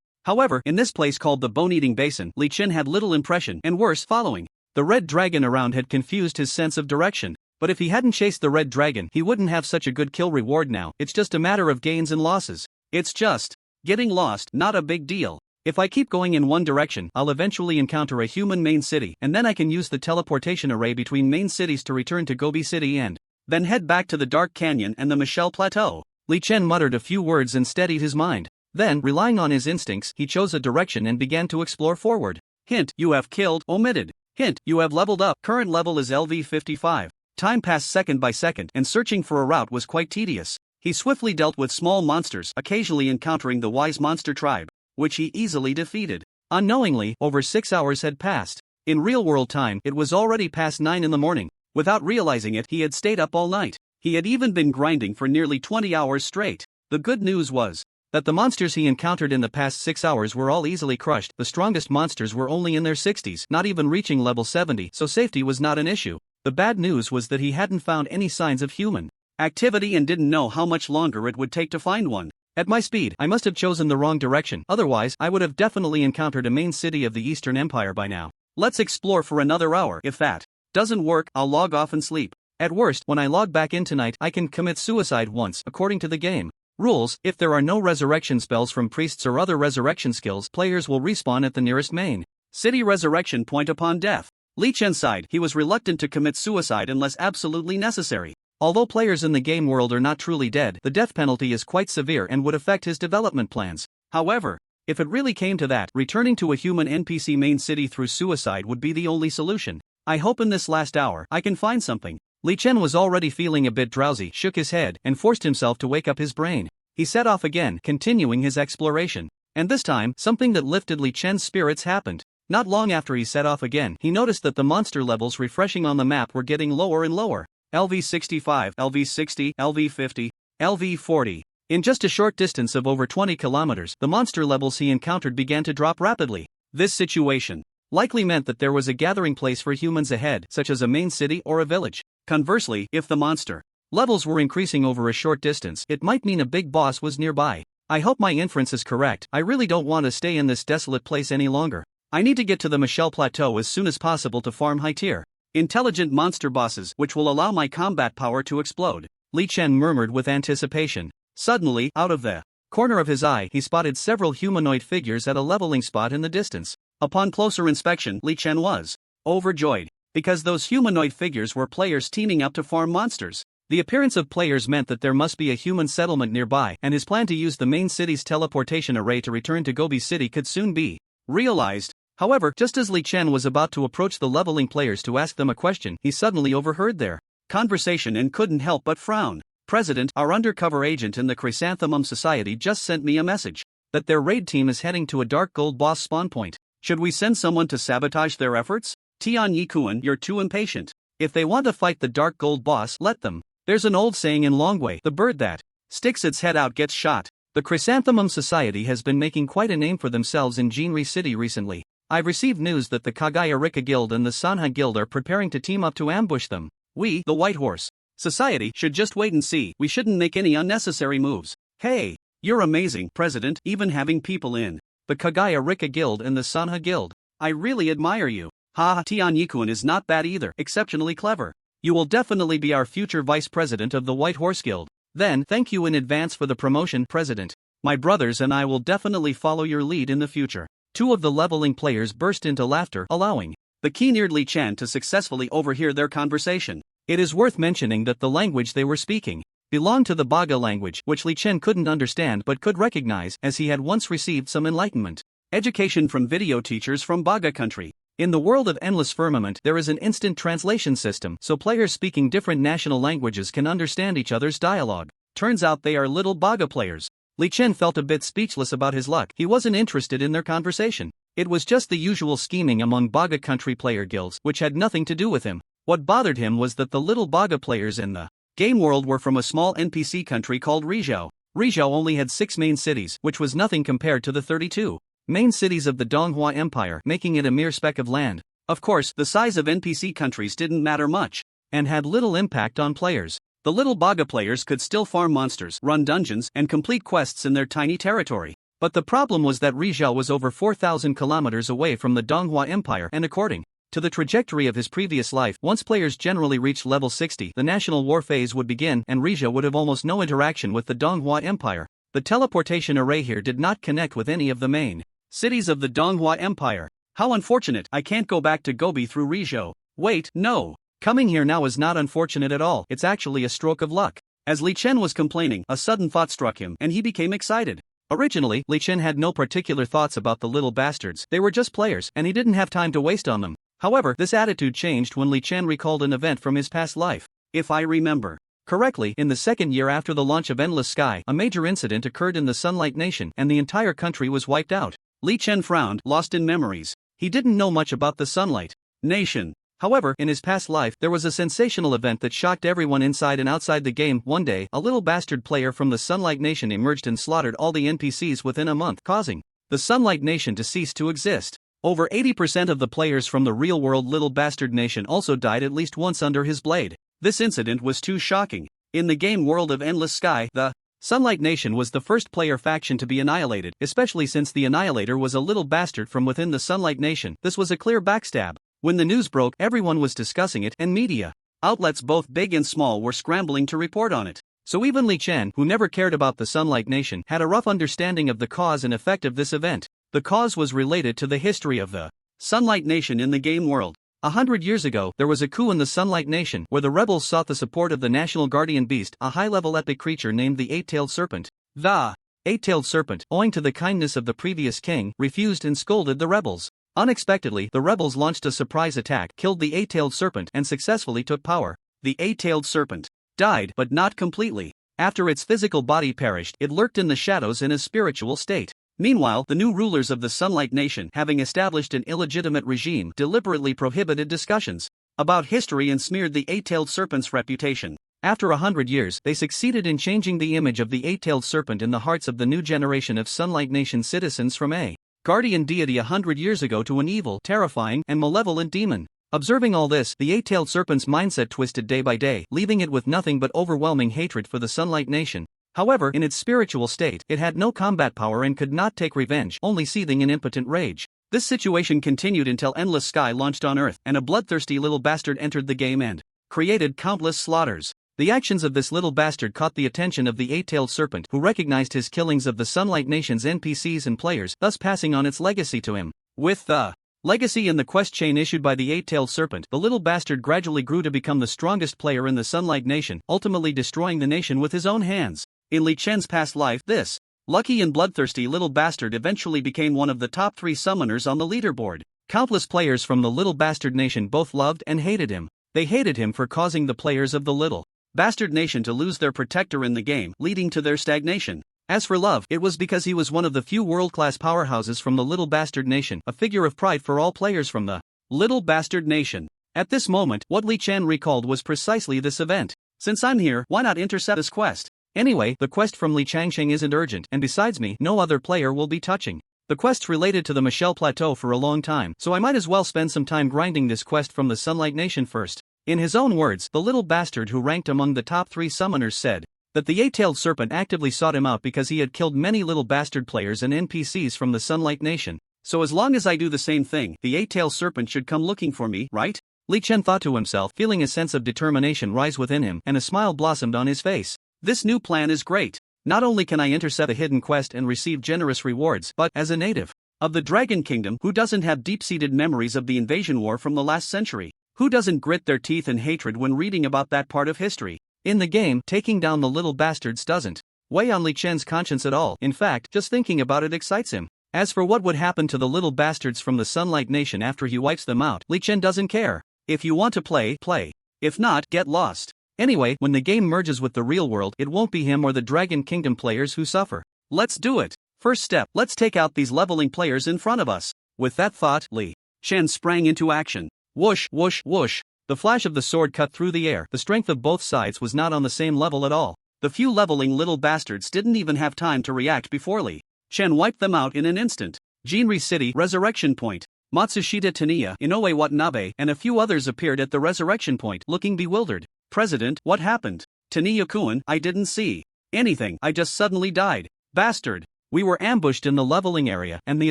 However, in this place called the Bone-Eating Basin, Li Chen had little impression, and worse, following the Red Dragon around had confused his sense of direction. But if he hadn't chased the Red Dragon, he wouldn't have such a good kill reward now. It's just a matter of gains and losses. It's just getting lost, not a big deal. If I keep going in one direction, I'll eventually encounter a human main city, and then I can use the teleportation array between main cities to return to Gobi City and then head back to the Dark Canyon and the Michelle Plateau. Li Chen muttered a few words and steadied his mind. Then, relying on his instincts, he chose a direction and began to explore forward. Hint, you have killed, omitted. Hint, you have leveled up, current level is LV 55. Time passed second by second, and searching for a route was quite tedious. He swiftly dealt with small monsters, occasionally encountering the wise monster tribe, which he easily defeated. Unknowingly, over 6 hours had passed. In real-world time, it was already past 9 in the morning. Without realizing it, he had stayed up all night. He had even been grinding for nearly 20 hours straight. The good news was that the monsters he encountered in the past 6 hours were all easily crushed. The strongest monsters were only in their 60s, not even reaching level 70, so safety was not an issue. The bad news was that he hadn't found any signs of human activity and didn't know how much longer it would take to find one. At my speed, I must have chosen the wrong direction, otherwise I would have definitely encountered a main city of the Eastern Empire by now. Let's explore for another hour. If that doesn't work, I'll log off and sleep. At worst, when I log back in tonight, I can commit suicide once, according to the game rules. If there are no resurrection spells from priests or other resurrection skills, players will respawn at the nearest main city resurrection point upon death. Li Chen sighed. He was reluctant to commit suicide unless absolutely necessary. Although players in the game world are not truly dead, the death penalty is quite severe and would affect his development plans. However, if it really came to that, returning to a human NPC main city through suicide would be the only solution. I hope in this last hour I can find something. Li Chen was already feeling a bit drowsy, shook his head, and forced himself to wake up his brain. He set off again, continuing his exploration. And this time, something that lifted Li Chen's spirits happened. Not long after he set off again, he noticed that the monster levels refreshing on the map were getting lower and lower. LV 65, LV 60, LV 50, LV 40. In just a short distance of over 20 kilometers, the monster levels he encountered began to drop rapidly. This situation likely meant that there was a gathering place for humans ahead, such as a main city or a village. Conversely, if the monster levels were increasing over a short distance, it might mean a big boss was nearby. I hope my inference is correct. I really don't want to stay in this desolate place any longer. I need to get to the Michelle Plateau as soon as possible to farm high-tier intelligent monster bosses, which will allow my combat power to explode. Li Chen murmured with anticipation. Suddenly, out of the corner of his eye, he spotted several humanoid figures at a leveling spot in the distance. Upon closer inspection, Li Chen was overjoyed, because those humanoid figures were players teaming up to farm monsters. The appearance of players meant that there must be a human settlement nearby, and his plan to use the main city's teleportation array to return to Gobi City could soon be realized. However, just as Li Chen was about to approach the leveling players to ask them a question, he suddenly overheard their conversation and couldn't help but frown. President, our undercover agent in the Chrysanthemum Society just sent me a message that their raid team is heading to a dark gold boss spawn point. Should we send someone to sabotage their efforts? Tian Yikuan, you're too impatient. If they want to fight the dark gold boss, let them. There's an old saying in Longwei, the bird that sticks its head out gets shot. The Chrysanthemum Society has been making quite a name for themselves in Jinri City recently. I've received news that the Kagaya Rika Guild and the Sanha Guild are preparing to team up to ambush them. We, the White Horse Society, should just wait and see. We shouldn't make any unnecessary moves. Hey, you're amazing, President, even having people in the Kagaya Rika Guild and the Sanha Guild. I really admire you. Ha, Tian Yikuan is not bad either, exceptionally clever. You will definitely be our future vice president of the White Horse Guild. Then, thank you in advance for the promotion, President. My brothers and I will definitely follow your lead in the future. Two of the leveling players burst into laughter, allowing the keen-eared Li Chen to successfully overhear their conversation. It is worth mentioning that the language they were speaking belonged to the Baga language, which Li Chen couldn't understand but could recognize, as he had once received some enlightenment education from video teachers from Baga country. In the world of Endless Firmament, there is an instant translation system, so players speaking different national languages can understand each other's dialogue. Turns out they are little Baga players. Li Chen felt a bit speechless about his luck. He wasn't interested in their conversation. It was just the usual scheming among Baga country player guilds, which had nothing to do with him. What bothered him was that the little Baga players in the game world were from a small NPC country called Rizhou. Rizhou only had 6 main cities, which was nothing compared to the 32 main cities of the Donghua Empire, making it a mere speck of land. Of course, the size of NPC countries didn't matter much, and had little impact on players. The little Baga players could still farm monsters, run dungeons, and complete quests in their tiny territory. But the problem was that Rizhou was over 4,000 kilometers away from the Donghua Empire, and according to the trajectory of his previous life, once players generally reached level 60, the national war phase would begin, and Rizhou would have almost no interaction with the Donghua Empire. The teleportation array here did not connect with any of the main cities of the Donghua Empire. How unfortunate, I can't go back to Gobi through Rizhou. Wait, no. Coming here now is not unfortunate at all, it's actually a stroke of luck. As Li Chen was complaining, a sudden thought struck him and he became excited. Originally, Li Chen had no particular thoughts about the little bastards, they were just players and he didn't have time to waste on them. However, this attitude changed when Li Chen recalled an event from his past life. If I remember correctly, in the second year after the launch of Endless Sky, a major incident occurred in the Sunlight Nation and the entire country was wiped out. Li Chen frowned, lost in memories. He didn't know much about the Sunlight Nation. However, in his past life, there was a sensational event that shocked everyone inside and outside the game. One day, a little bastard player from the Sunlight Nation emerged and slaughtered all the NPCs within a month, causing the Sunlight Nation to cease to exist. Over 80% of the players from the real-world Little Bastard Nation also died at least once under his blade. This incident was too shocking. In the game world of Endless Sky, the Sunlight Nation was the first player faction to be annihilated, especially since the Annihilator was a little bastard from within the Sunlight Nation. This was a clear backstab. When the news broke, everyone was discussing it and media outlets both big and small were scrambling to report on it. So even Li Chen, who never cared about the Sunlight Nation, had a rough understanding of the cause and effect of this event. The cause was related to the history of the Sunlight Nation in the game world. 100 years ago, there was a coup in the Sunlight Nation where the rebels sought the support of the national guardian beast, a high-level epic creature named the Eight-Tailed Serpent. The Eight-Tailed Serpent, owing to the kindness of the previous king, refused and scolded the rebels. Unexpectedly, the rebels launched a surprise attack, killed the Eight-Tailed Serpent, and successfully took power. The Eight-Tailed Serpent died, but not completely. After its physical body perished, it lurked in the shadows in a spiritual state. Meanwhile, the new rulers of the Sunlight Nation, having established an illegitimate regime, deliberately prohibited discussions about history and smeared the Eight-Tailed Serpent's reputation. After 100 years, they succeeded in changing the image of the Eight-Tailed Serpent in the hearts of the new generation of Sunlight Nation citizens from a guardian deity 100 years ago to an evil, terrifying, and malevolent demon. Observing all this, the Eight-Tailed Serpent's mindset twisted day by day, leaving it with nothing but overwhelming hatred for the Sunlight Nation. However, in its spiritual state, it had no combat power and could not take revenge, only seething in impotent rage. This situation continued until Endless Sky launched on Earth, and a bloodthirsty little bastard entered the game and created countless slaughters. The actions of this little bastard caught the attention of the Eight-Tailed Serpent, who recognized his killings of the Sunlight Nation's NPCs and players, thus passing on its legacy to him. With the legacy and the quest chain issued by the Eight-Tailed Serpent, the little bastard gradually grew to become the strongest player in the Sunlight Nation, ultimately destroying the nation with his own hands. In Li Chen's past life, this lucky and bloodthirsty little bastard eventually became one of the top 3 summoners on the leaderboard. Countless players from the Little Bastard Nation both loved and hated him. They hated him for causing the players of the Little Bastard Nation to lose their protector in the game, leading to their stagnation. As for love, it was because he was one of the few world-class powerhouses from the Little Bastard Nation, a figure of pride for all players from the Little Bastard Nation. At this moment, what Li Chen recalled was precisely this event. Since I'm here, why not intercept this quest? Anyway, the quest from Li Changsheng isn't urgent, and besides me, no other player will be touching the quest's related to the Michelle Plateau for a long time, so I might as well spend some time grinding this quest from the Sunlight Nation first. In his own words, the little bastard who ranked among the top 3 summoners said that the Eight-Tailed Serpent actively sought him out because he had killed many little bastard players and NPCs from the Sunlight Nation. So as long as I do the same thing, the Eight-Tailed Serpent should come looking for me, right? Li Chen thought to himself, feeling a sense of determination rise within him, and a smile blossomed on his face. This new plan is great. Not only can I intercept a hidden quest and receive generous rewards, but, as a native of the Dragon Kingdom, who doesn't have deep-seated memories of the invasion war from the last century? Who doesn't grit their teeth in hatred when reading about that part of history? In the game, taking down the little bastards doesn't weigh on Li Chen's conscience at all. In fact, just thinking about it excites him. As for what would happen to the little bastards from the Sunlight Nation after he wipes them out, Li Chen doesn't care. If you want to play, play. If not, get lost. Anyway, when the game merges with the real world, it won't be him or the Dragon Kingdom players who suffer. Let's do it. First step, let's take out these leveling players in front of us. With that thought, Li Chen sprang into action. Whoosh, whoosh, whoosh. The flash of the sword cut through the air. The strength of both sides was not on the same level at all. The few leveling little bastards didn't even have time to react before Li Chen wiped them out in an instant. Jinri City, Resurrection Point. Matsushita Taniya, Inoue Watanabe, and a few others appeared at the Resurrection Point, looking bewildered. President, what happened? Taniya-kun, I didn't see anything, I just suddenly died. Bastard. We were ambushed in the leveling area, and the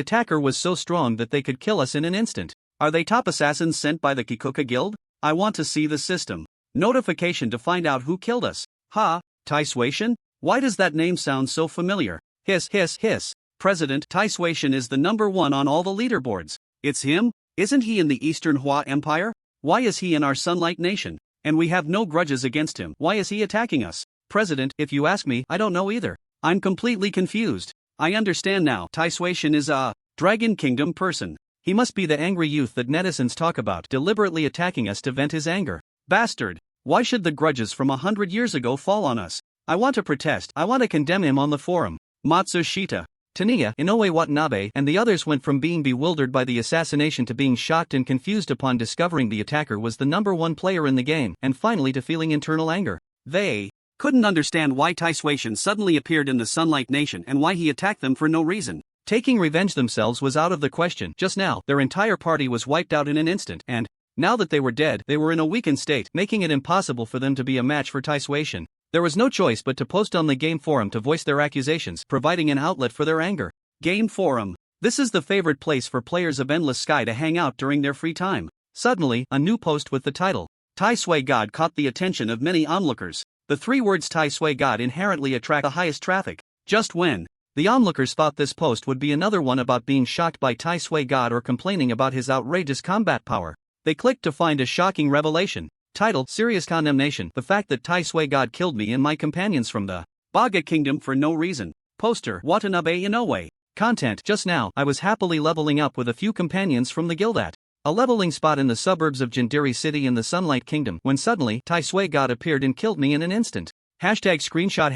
attacker was so strong that they could kill us in an instant. Are they top assassins sent by the Kikoka Guild? I want to see the system notification to find out who killed us. Ha, Tai Suishan? Why does that name sound so familiar? Hiss, hiss, hiss. President, Tai Suishan is the #1 on all the leaderboards. It's him? Isn't he in the Eastern Hua Empire? Why is he in our Sunlight Nation? And we have no grudges against him. Why is he attacking us? President, if you ask me, I don't know either. I'm completely confused. I understand now. Tai Sui-shin is a Dragon Kingdom person. He must be the angry youth that netizens talk about, deliberately attacking us to vent his anger. Bastard. Why should the grudges from 100 years ago fall on us? I want to protest. I want to condemn him on the forum. Matsushita, Taniya, Inoue Watanabe, and the others went from being bewildered by the assassination to being shocked and confused upon discovering the attacker was the #1 player in the game, and finally to feeling internal anger. They couldn't understand why Tai Sui-shin suddenly appeared in the Sunlight Nation and why he attacked them for no reason. Taking revenge themselves was out of the question. Just now, their entire party was wiped out in an instant, and now that they were dead, they were in a weakened state, making it impossible for them to be a match for Tai Sui-shin. There was no choice but to post on the game forum to voice their accusations, providing an outlet for their anger. Game forum. This is the favorite place for players of Endless Sky to hang out during their free time. Suddenly, a new post with the title, Tai Sui God, caught the attention of many onlookers. The 3 words Tai Sui God inherently attract the highest traffic. Just when the onlookers thought this post would be another one about being shocked by Tai Sui God or complaining about his outrageous combat power, they clicked to find a shocking revelation. Title: Serious Condemnation. The fact that Tai Sui God killed me and my companions from the Baga Kingdom for no reason. Poster: Watanabe Inoue. Content: Just now, I was happily leveling up with a few companions from the guild at a leveling spot in the suburbs of Jindiri City in the Sunlight Kingdom when suddenly Tai Sui God appeared and killed me in an instant. #screenshot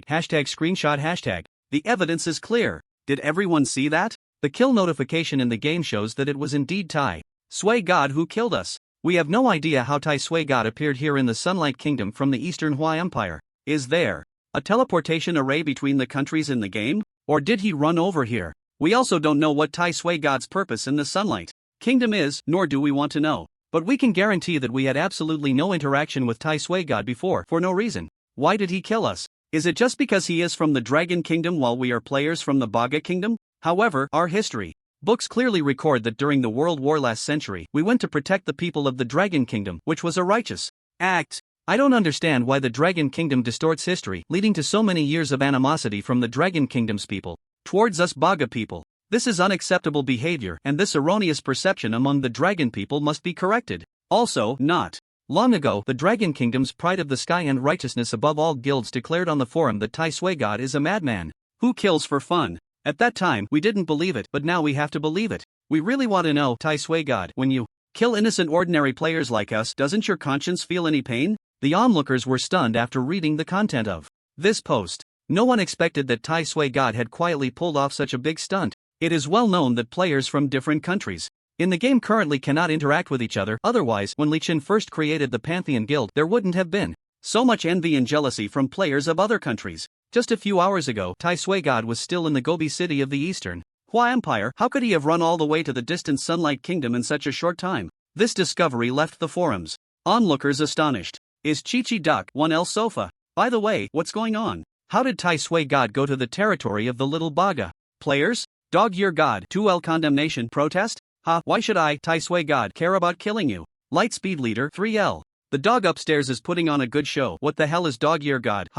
#screenshot. The evidence is clear. Did everyone see that? The kill notification in the game shows that it was indeed Tai Sui God who killed us. We have no idea how Tai Sui God appeared here in the Sunlight Kingdom from the Eastern Hua Empire. Is there a teleportation array between the countries in the game? Or did he run over here? We also don't know what Tai Sui God's purpose in the Sunlight Kingdom is, nor do we want to know. But we can guarantee that we had absolutely no interaction with Tai Sui God before, for no reason. Why did he kill us? Is it just because he is from the Dragon Kingdom while we are players from the Baga Kingdom? However, our history books clearly record that during the World War last century, we went to protect the people of the Dragon Kingdom, which was a righteous act. I don't understand why the Dragon Kingdom distorts history, leading to so many years of animosity from the Dragon Kingdom's people towards us Baga people. This is unacceptable behavior, and this erroneous perception among the Dragon people must be corrected. Also, not long ago, the Dragon Kingdom's Pride of the Sky and Righteousness above all guilds declared on the forum that Tai Sui God is a madman who kills for fun. At that time, we didn't believe it, but now we have to believe it. We really want to know, Tai Sui God, when you kill innocent ordinary players like us, doesn't your conscience feel any pain? The onlookers were stunned after reading the content of this post. No one expected that Tai Sui God had quietly pulled off such a big stunt. It is well known that players from different countries in the game currently cannot interact with each other, otherwise, when Lee Chin first created the Pantheon Guild, there wouldn't have been so much envy and jealousy from players of other countries. Just a few hours ago, Tai Sui God was still in the Gobi city of the Eastern Hua Empire. How could he have run all the way to the distant Sunlight Kingdom in such a short time? This discovery left the forums onlookers astonished. Is Chi-Chi Duck 1L Sofa? By the way, what's going on? How did Tai Sui God go to the territory of the little Baga players? Dog Year God 2L Condemnation Protest? Why should I, Tai Sui God, care about killing you? Lightspeed Leader 3L. The dog upstairs is putting on a good show. What the hell is Dog Year God?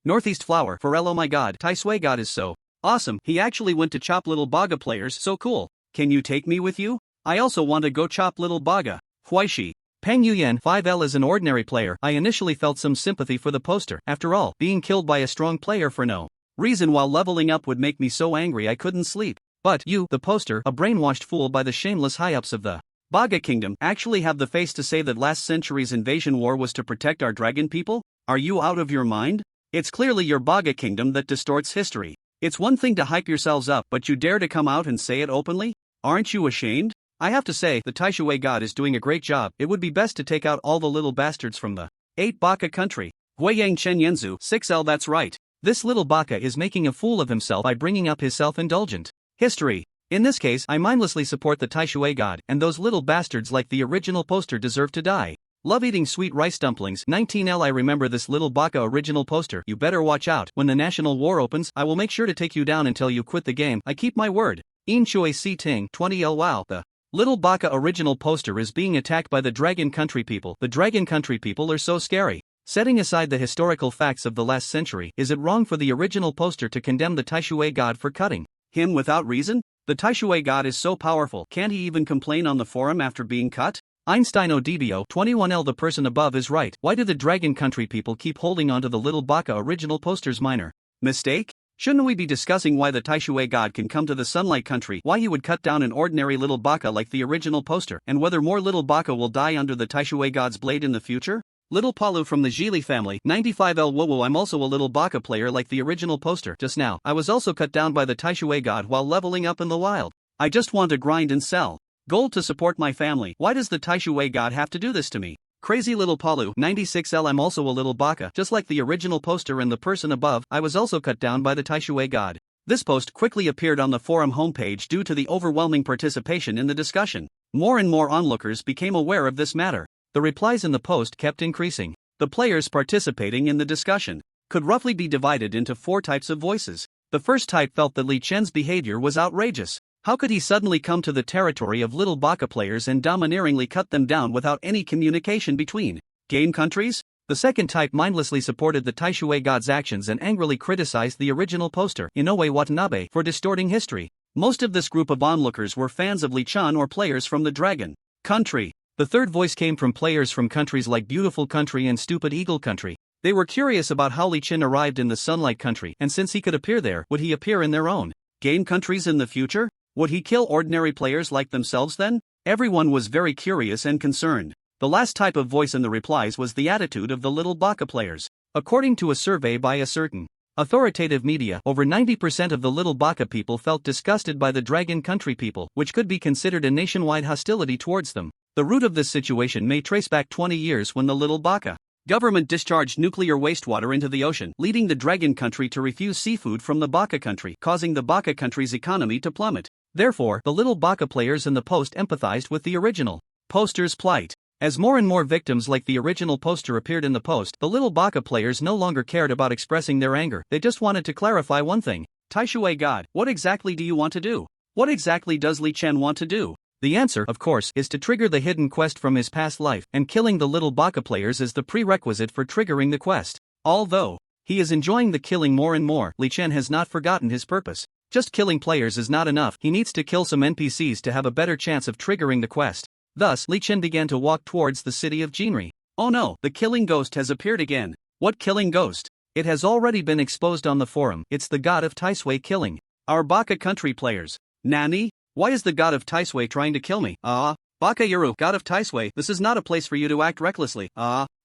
Northeast Flower for oh my god, Tai Sui God is so awesome. He actually went to chop little Baga players, so cool. Can you take me with you? I also want to go chop little Baga. Huaishi. Peng Yuyan 5L is an ordinary player. I initially felt some sympathy for the poster. After all, being killed by a strong player for no reason while leveling up would make me so angry I couldn't sleep. But you, the poster, a brainwashed fool by the shameless high-ups of the Baga Kingdom, actually have the face to say that last century's invasion war was to protect our dragon people? Are you out of your mind? It's clearly your Baga Kingdom that distorts history. It's one thing to hype yourselves up, but you dare to come out and say it openly? Aren't you ashamed? I have to say, the Tai Sui God is doing a great job. It would be best to take out all the little bastards from the 8 Baka country. Huiyang Chen Yenzu 6L. That's right. This little Baka is making a fool of himself by bringing up his self-indulgent history. In this case, I mindlessly support the Tai Sui God, and those little bastards like the original poster deserve to die. Love eating sweet rice dumplings. 19L. I remember this little Baka original poster. You better watch out. When the national war opens, I will make sure to take you down until you quit the game. I keep my word. In Choi Si Ting 20L. Wow. The little Baka original poster is being attacked by the Dragon Country people. The Dragon Country people are so scary. Setting aside the historical facts of the last century, is it wrong for the original poster to condemn the Tai Sui God for cutting him without reason? The Tai Sui God is so powerful, can't he even complain on the forum after being cut? Einsteino Debio 21L. The person above is right. Why do the Dragon Country people keep holding onto the Little Baka original poster's minor mistake? Shouldn't we be discussing why the Taishui god can come to the Sunlight Country, why he would cut down an ordinary little baka like the original poster, and whether more little baka will die under the Taishui god's blade in the future? Little Palu from the Gili family, 95L. Whoa, I'm also a little baka player like the original poster. Just now, I was also cut down by the Taishui god while leveling up in the wild. I just want to grind and sell gold to support my family. Why does the Taishui god have to do this to me? Crazy Little Palu, 96L. I'm also a little baka, just like the original poster and the person above. I was also cut down by the Taishui god. This post quickly appeared on the forum homepage due to the overwhelming participation in the discussion. More and more onlookers became aware of this matter. The replies in the post kept increasing. The players participating in the discussion could roughly be divided into 4 types of voices. The first type felt that Li Chen's behavior was outrageous. How could he suddenly come to the territory of little baka players and domineeringly cut them down without any communication between game countries? The second type mindlessly supported the Taishui god's actions and angrily criticized the original poster, Inoue Watanabe, for distorting history. Most of this group of onlookers were fans of Li Chen or players from the Dragon Country. The third voice came from players from countries like Beautiful Country and Stupid Eagle Country. They were curious about how Li Chen arrived in the Sunlight Country, and since he could appear there, would he appear in their own game countries in the future? Would he kill ordinary players like themselves then? Everyone was very curious and concerned. The last type of voice in the replies was the attitude of the little baka players. According to a survey by a certain authoritative media, over 90% of the little baka people felt disgusted by the Dragon Country people, which could be considered a nationwide hostility towards them. The root of this situation may trace back 20 years when the little baka government discharged nuclear wastewater into the ocean, leading the Dragon Country to refuse seafood from the Baka Country, causing the Baka Country's economy to plummet. Therefore, the little baka players in the post empathized with the original poster's plight. As more and more victims like the original poster appeared in the post, the little baka players no longer cared about expressing their anger. They just wanted to clarify one thing. Taishui god, what exactly do you want to do? What exactly does Li Chen want to do? The answer, of course, is to trigger the hidden quest from his past life, and killing the little baka players is the prerequisite for triggering the quest. Although he is enjoying the killing more and more, Li Chen has not forgotten his purpose. Just killing players is not enough, he needs to kill some NPCs to have a better chance of triggering the quest. Thus, Li Chen began to walk towards the city of Jinri. Oh no, the killing ghost has appeared again. What killing ghost? It has already been exposed on the forum. It's the god of Taishui killing our Baka Country players. Nani? Why is the god of Taishui trying to kill me? Baka Yuru, god of Taishui, this is not a place for you to act recklessly.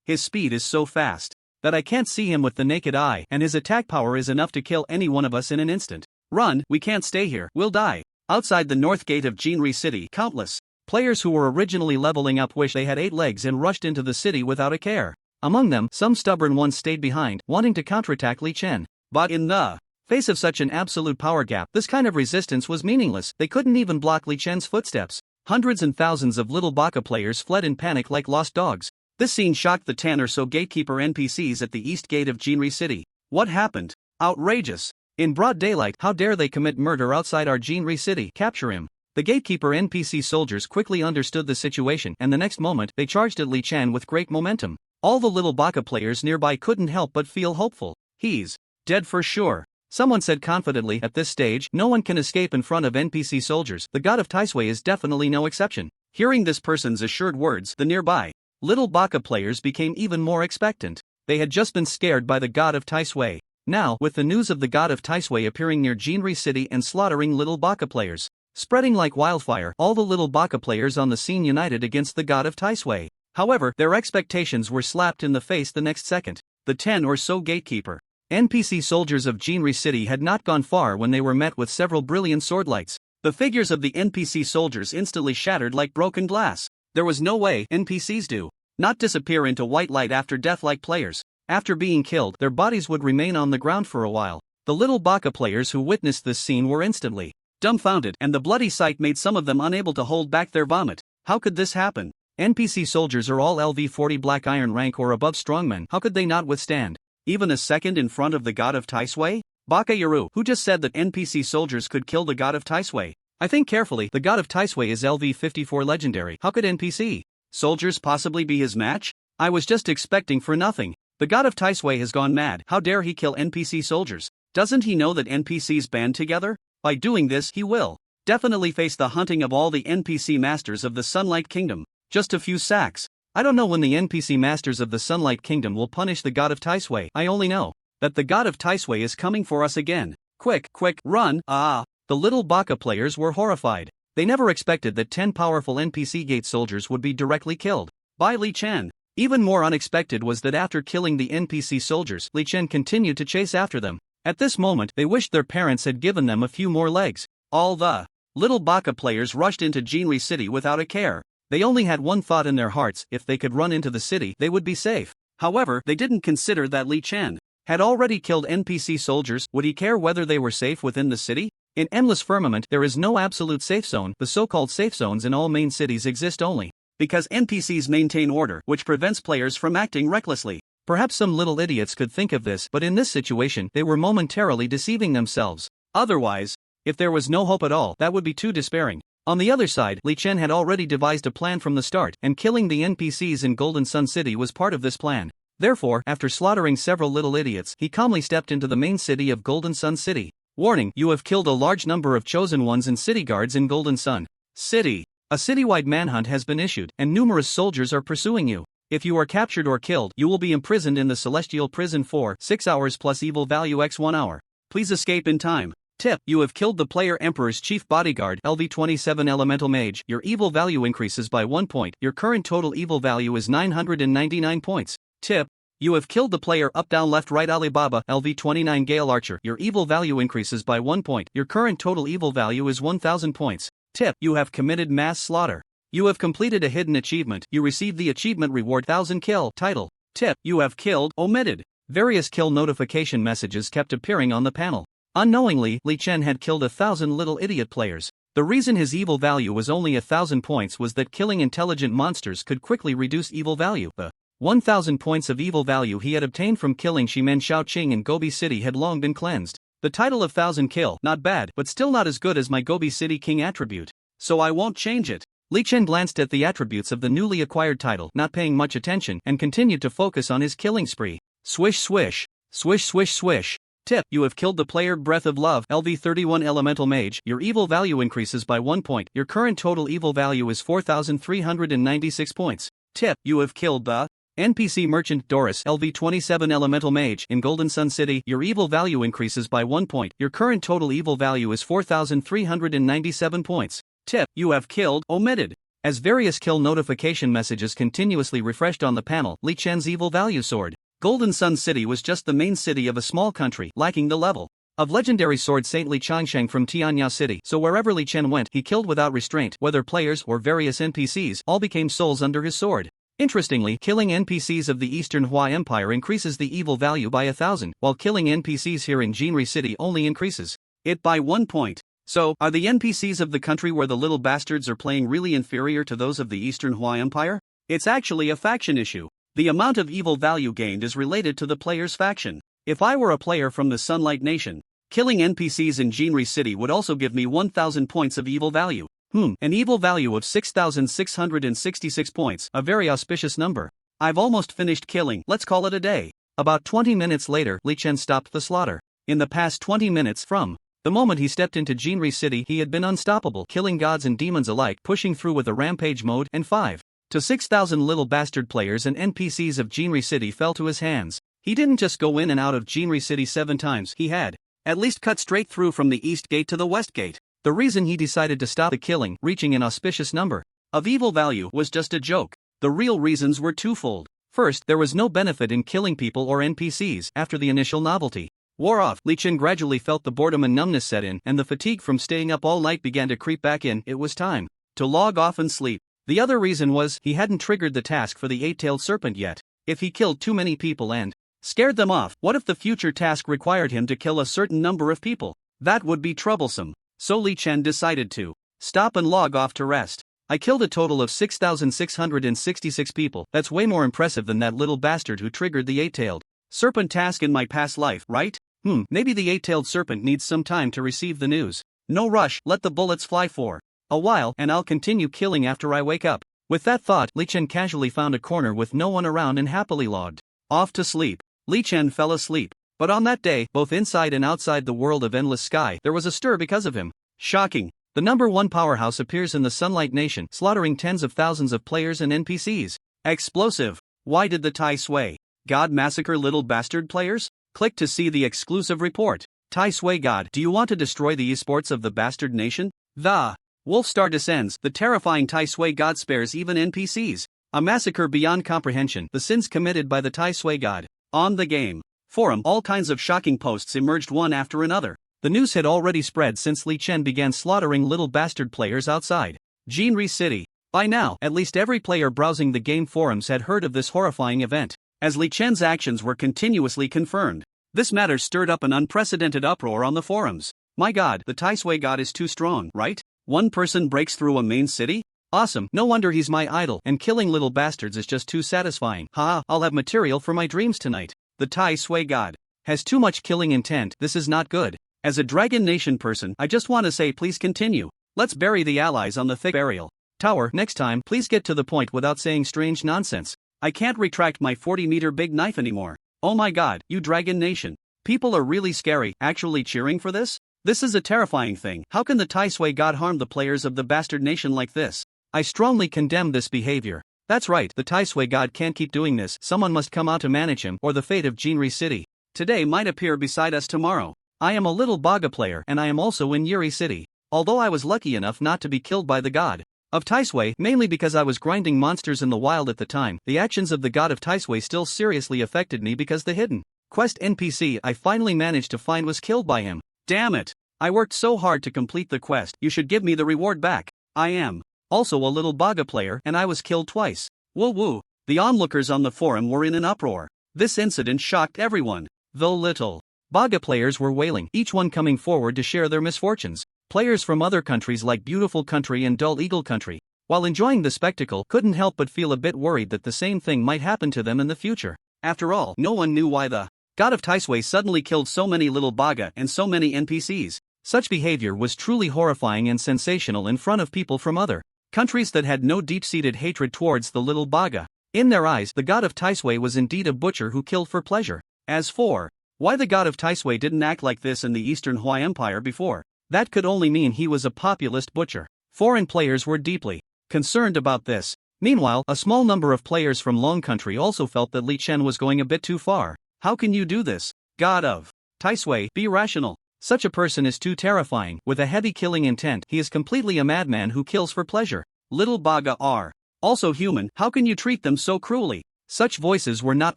His speed is so fast that I can't see him with the naked eye, and his attack power is enough to kill any one of us in an instant. Run, we can't stay here, we'll die. Outside the north gate of Jinri City, countless players who were originally leveling up wish they had 8 legs and rushed into the city without a care. Among them, some stubborn ones stayed behind, wanting to counterattack Li Chen. But in the face of such an absolute power gap, this kind of resistance was meaningless. They couldn't even block Li Chen's footsteps. Hundreds and thousands of little baka players fled in panic like lost dogs. This scene shocked the 10 or so gatekeeper NPCs at the east gate of Jinri City. What happened? Outrageous. In broad daylight, how dare they commit murder outside our Jinri City? Capture him. The gatekeeper NPC soldiers quickly understood the situation, and the next moment, they charged at Li Chen with great momentum. All the little baka players nearby couldn't help but feel hopeful. He's dead for sure. Someone said confidently, at this stage, no one can escape in front of NPC soldiers. The god of Taishui is definitely no exception. Hearing this person's assured words, the nearby little baka players became even more expectant. They had just been scared by the god of Taishui. Now, with the news of the god of Taishui appearing near Jinri City and slaughtering little baka players spreading like wildfire, all the little baka players on the scene united against the god of Taishui. However, their expectations were slapped in the face the next second. The 10 or so gatekeeper NPC soldiers of Jinri City had not gone far when they were met with several brilliant swordlights. The figures of the NPC soldiers instantly shattered like broken glass. There was no way NPCs do not disappear into white light after death like players. After being killed, their bodies would remain on the ground for a while. The little baka players who witnessed this scene were instantly dumbfounded, and the bloody sight made some of them unable to hold back their vomit. How could this happen? NPC soldiers are all LV-40 black iron rank or above strongmen. How could they not withstand even a second in front of the god of Taishui? Baka Yaru, who just said that NPC soldiers could kill the god of Taishui? I think carefully, the god of Taishui is LV-54 legendary. How could NPC soldiers possibly be his match? I was just expecting for nothing. The god of Taishui has gone mad. How dare he kill NPC soldiers? Doesn't he know that NPCs band together? By doing this, he will definitely face the hunting of all the NPC masters of the Sunlight Kingdom. Just a few sacks. I don't know when the NPC masters of the Sunlight Kingdom will punish the god of Taisui. I only know that the god of Taisui is coming for us again. Quick, run, ah! The little Baka players were horrified. They never expected that 10 powerful NPC gate soldiers would be directly killed by Li Chen. Even more unexpected was that after killing the NPC soldiers, Li Chen continued to chase after them. At this moment, they wished their parents had given them a few more legs. All the little Baka players rushed into Jinri City without a care. They only had one thought in their hearts: if they could run into the city, they would be safe. However, they didn't consider that Li Chen had already killed NPC soldiers. Would he care whether they were safe within the city? In Endless Firmament, there is no absolute safe zone. The so-called safe zones in all main cities exist only because NPCs maintain order, which prevents players from acting recklessly. Perhaps some little idiots could think of this, but in this situation, they were momentarily deceiving themselves. Otherwise, if there was no hope at all, that would be too despairing. On the other side, Li Chen had already devised a plan from the start, and killing the NPCs in Golden Sun City was part of this plan. Therefore, after slaughtering several little idiots, he calmly stepped into the main city of Golden Sun City. Warning: you have killed a large number of chosen ones and city guards in Golden Sun City. A citywide manhunt has been issued, and numerous soldiers are pursuing you. If you are captured or killed, you will be imprisoned in the Celestial Prison for 6 hours plus evil value x 1 hour. Please escape in time. Tip: you have killed the player Emperor's chief bodyguard, LV27 Elemental Mage. Your evil value increases by 1 point. Your current total evil value is 999 points. Tip: you have killed the player Up Down Left Right Alibaba, LV29 Gale Archer. Your evil value increases by 1 point. Your current total evil value is 1000 points. Tip: you have committed mass slaughter. You have completed a hidden achievement. You receive the achievement reward 1000 kill title. Tip: you have killed omitted. Various kill notification messages kept appearing on the panel. Unknowingly, Li Chen had killed 1,000 little idiot players. The reason his evil value was only 1,000 points was that killing intelligent monsters could quickly reduce evil value. The 1,000 points of evil value he had obtained from killing Shimen Shaoqing in Gobi City had long been cleansed. The title of 1000 kill, not bad, but still not as good as my Gobi City King attribute. So I won't change it. Li Chen glanced at the attributes of the newly acquired title, not paying much attention, and continued to focus on his killing spree. Swish swish. Swish swish swish. Tip: you have killed the player Breath of Love, LV31 Elemental Mage. Your evil value increases by 1 point. Your current total evil value is 4396 points. Tip: you have killed the NPC Merchant Doris, LV27 Elemental Mage. In Golden Sun City, your evil value increases by 1 point. Your current total evil value is 4397 points. Tip: you have killed omitted. As various kill notification messages continuously refreshed on the panel, Li Chen's evil value soared. Golden Sun City was just the main city of a small country, lacking the level of legendary sword Saint Li Changsheng from Tianya City, so wherever Li Chen went, he killed without restraint. Whether players or various NPCs, all became souls under his sword. Interestingly, killing NPCs of the Eastern Hua Empire increases the evil value by 1,000, while killing NPCs here in Jinri City only increases it by 1 point. So, are the NPCs of the country where the little bastards are playing really inferior to those of the Eastern Hua Empire? It's actually a faction issue. The amount of evil value gained is related to the player's faction. If I were a player from the Sunlight Nation, killing NPCs in Jinri City would also give me 1000 points of evil value. An evil value of 6666 points, a very auspicious number. I've almost finished killing, let's call it a day. About 20 minutes later, Li Chen stopped the slaughter. In the past 20 minutes from the moment he stepped into Jinri City, he had been unstoppable, killing gods and demons alike, pushing through with a rampage mode, and 5 to 6,000 little bastard players and NPCs of Jinri City fell to his hands. He didn't just go in and out of Jinri City 7 times, he had at least cut straight through from the east gate to the west gate. The reason he decided to stop the killing, reaching an auspicious number of evil value, was just a joke. The real reasons were twofold. First, there was no benefit in killing people or NPCs. After the initial novelty wore off, Li Chen gradually felt the boredom and numbness set in, and the fatigue from staying up all night began to creep back in. It was time to log off and sleep. The other reason was, he hadn't triggered the task for the 8-tailed serpent yet. If he killed too many people and scared them off, what if the future task required him to kill a certain number of people? That would be troublesome. So Li Chen decided to stop and log off to rest. I killed a total of 6,666 people. That's way more impressive than that little bastard who triggered the 8-tailed serpent task in my past life, right? Maybe the 8-tailed serpent needs some time to receive the news. No rush, let the bullets fly for a while, and I'll continue killing after I wake up. With that thought, Li Chen casually found a corner with no one around and happily logged off to sleep. Li Chen fell asleep. But on that day, both inside and outside the world of Endless Sky, there was a stir because of him. Shocking. The number one powerhouse appears in the Sunlight Nation, slaughtering tens of thousands of players and NPCs. Explosive. Why did the Tai Sui God massacre little bastard players? Click to see the exclusive report. Tai Sui God, do you want to destroy the esports of the bastard nation? The Wolf Star descends. The terrifying Tai Sui God spares even NPCs. A massacre beyond comprehension. The sins committed by the Tai Sui God. On the game forum, all kinds of shocking posts emerged one after another. The news had already spread since Li Chen began slaughtering little bastard players outside Jinri City. By now, at least every player browsing the game forums had heard of this horrifying event, as Li Chen's actions were continuously confirmed. This matter stirred up an unprecedented uproar on the forums. My god, the Tai Sui God is too strong, right? One person breaks through a main city? Awesome, no wonder he's my idol, and killing little bastards is just too satisfying. Haha, I'll have material for my dreams tonight. The Tai Sui God has too much killing intent. This is not good. As a Dragon Nation person, I just want to say please continue. Let's bury the allies on the thick burial tower. Next time, please get to the point without saying strange nonsense. I can't retract my 40-meter big knife anymore. Oh my god, you Dragon Nation. People are really scary. Actually cheering for this? This is a terrifying thing. How can the Tai Sui God harm the players of the bastard nation like this? I strongly condemn this behavior. That's right, the Tai Sui God can't keep doing this. Someone must come out to manage him, or the fate of Jinri City today might appear beside us tomorrow. I am a little Baga player and I am also in Yuri City. Although I was lucky enough not to be killed by the god of Tai Sui, mainly because I was grinding monsters in the wild at the time, the actions of the god of Tai Sui still seriously affected me because the hidden quest NPC I finally managed to find was killed by him. Damn it! I worked so hard to complete the quest. You should give me the reward back. I am also a little Baga player and I was killed twice. Woo woo. The onlookers on the forum were in an uproar. This incident shocked everyone. Though little Baga players were wailing, each one coming forward to share their misfortunes. Players from other countries like Beautiful Country and Dull Eagle Country, while enjoying the spectacle, couldn't help but feel a bit worried that the same thing might happen to them in the future. After all, no one knew why the god of Tai Sui suddenly killed so many little Baga and so many NPCs. Such behavior was truly horrifying and sensational in front of people from other countries that had no deep-seated hatred towards the little Baga. In their eyes, the god of Tai Sui was indeed a butcher who killed for pleasure. As for why the god of Tai Sui didn't act like this in the Eastern Hui Empire before, that could only mean he was a populist butcher. Foreign players were deeply concerned about this. Meanwhile, a small number of players from Long Country also felt that Li Chen was going a bit too far. How can you do this? God of Tai Sui, be rational. Such a person is too terrifying. With a heavy killing intent, he is completely a madman who kills for pleasure. Little Baga are also human. How can you treat them so cruelly? Such voices were not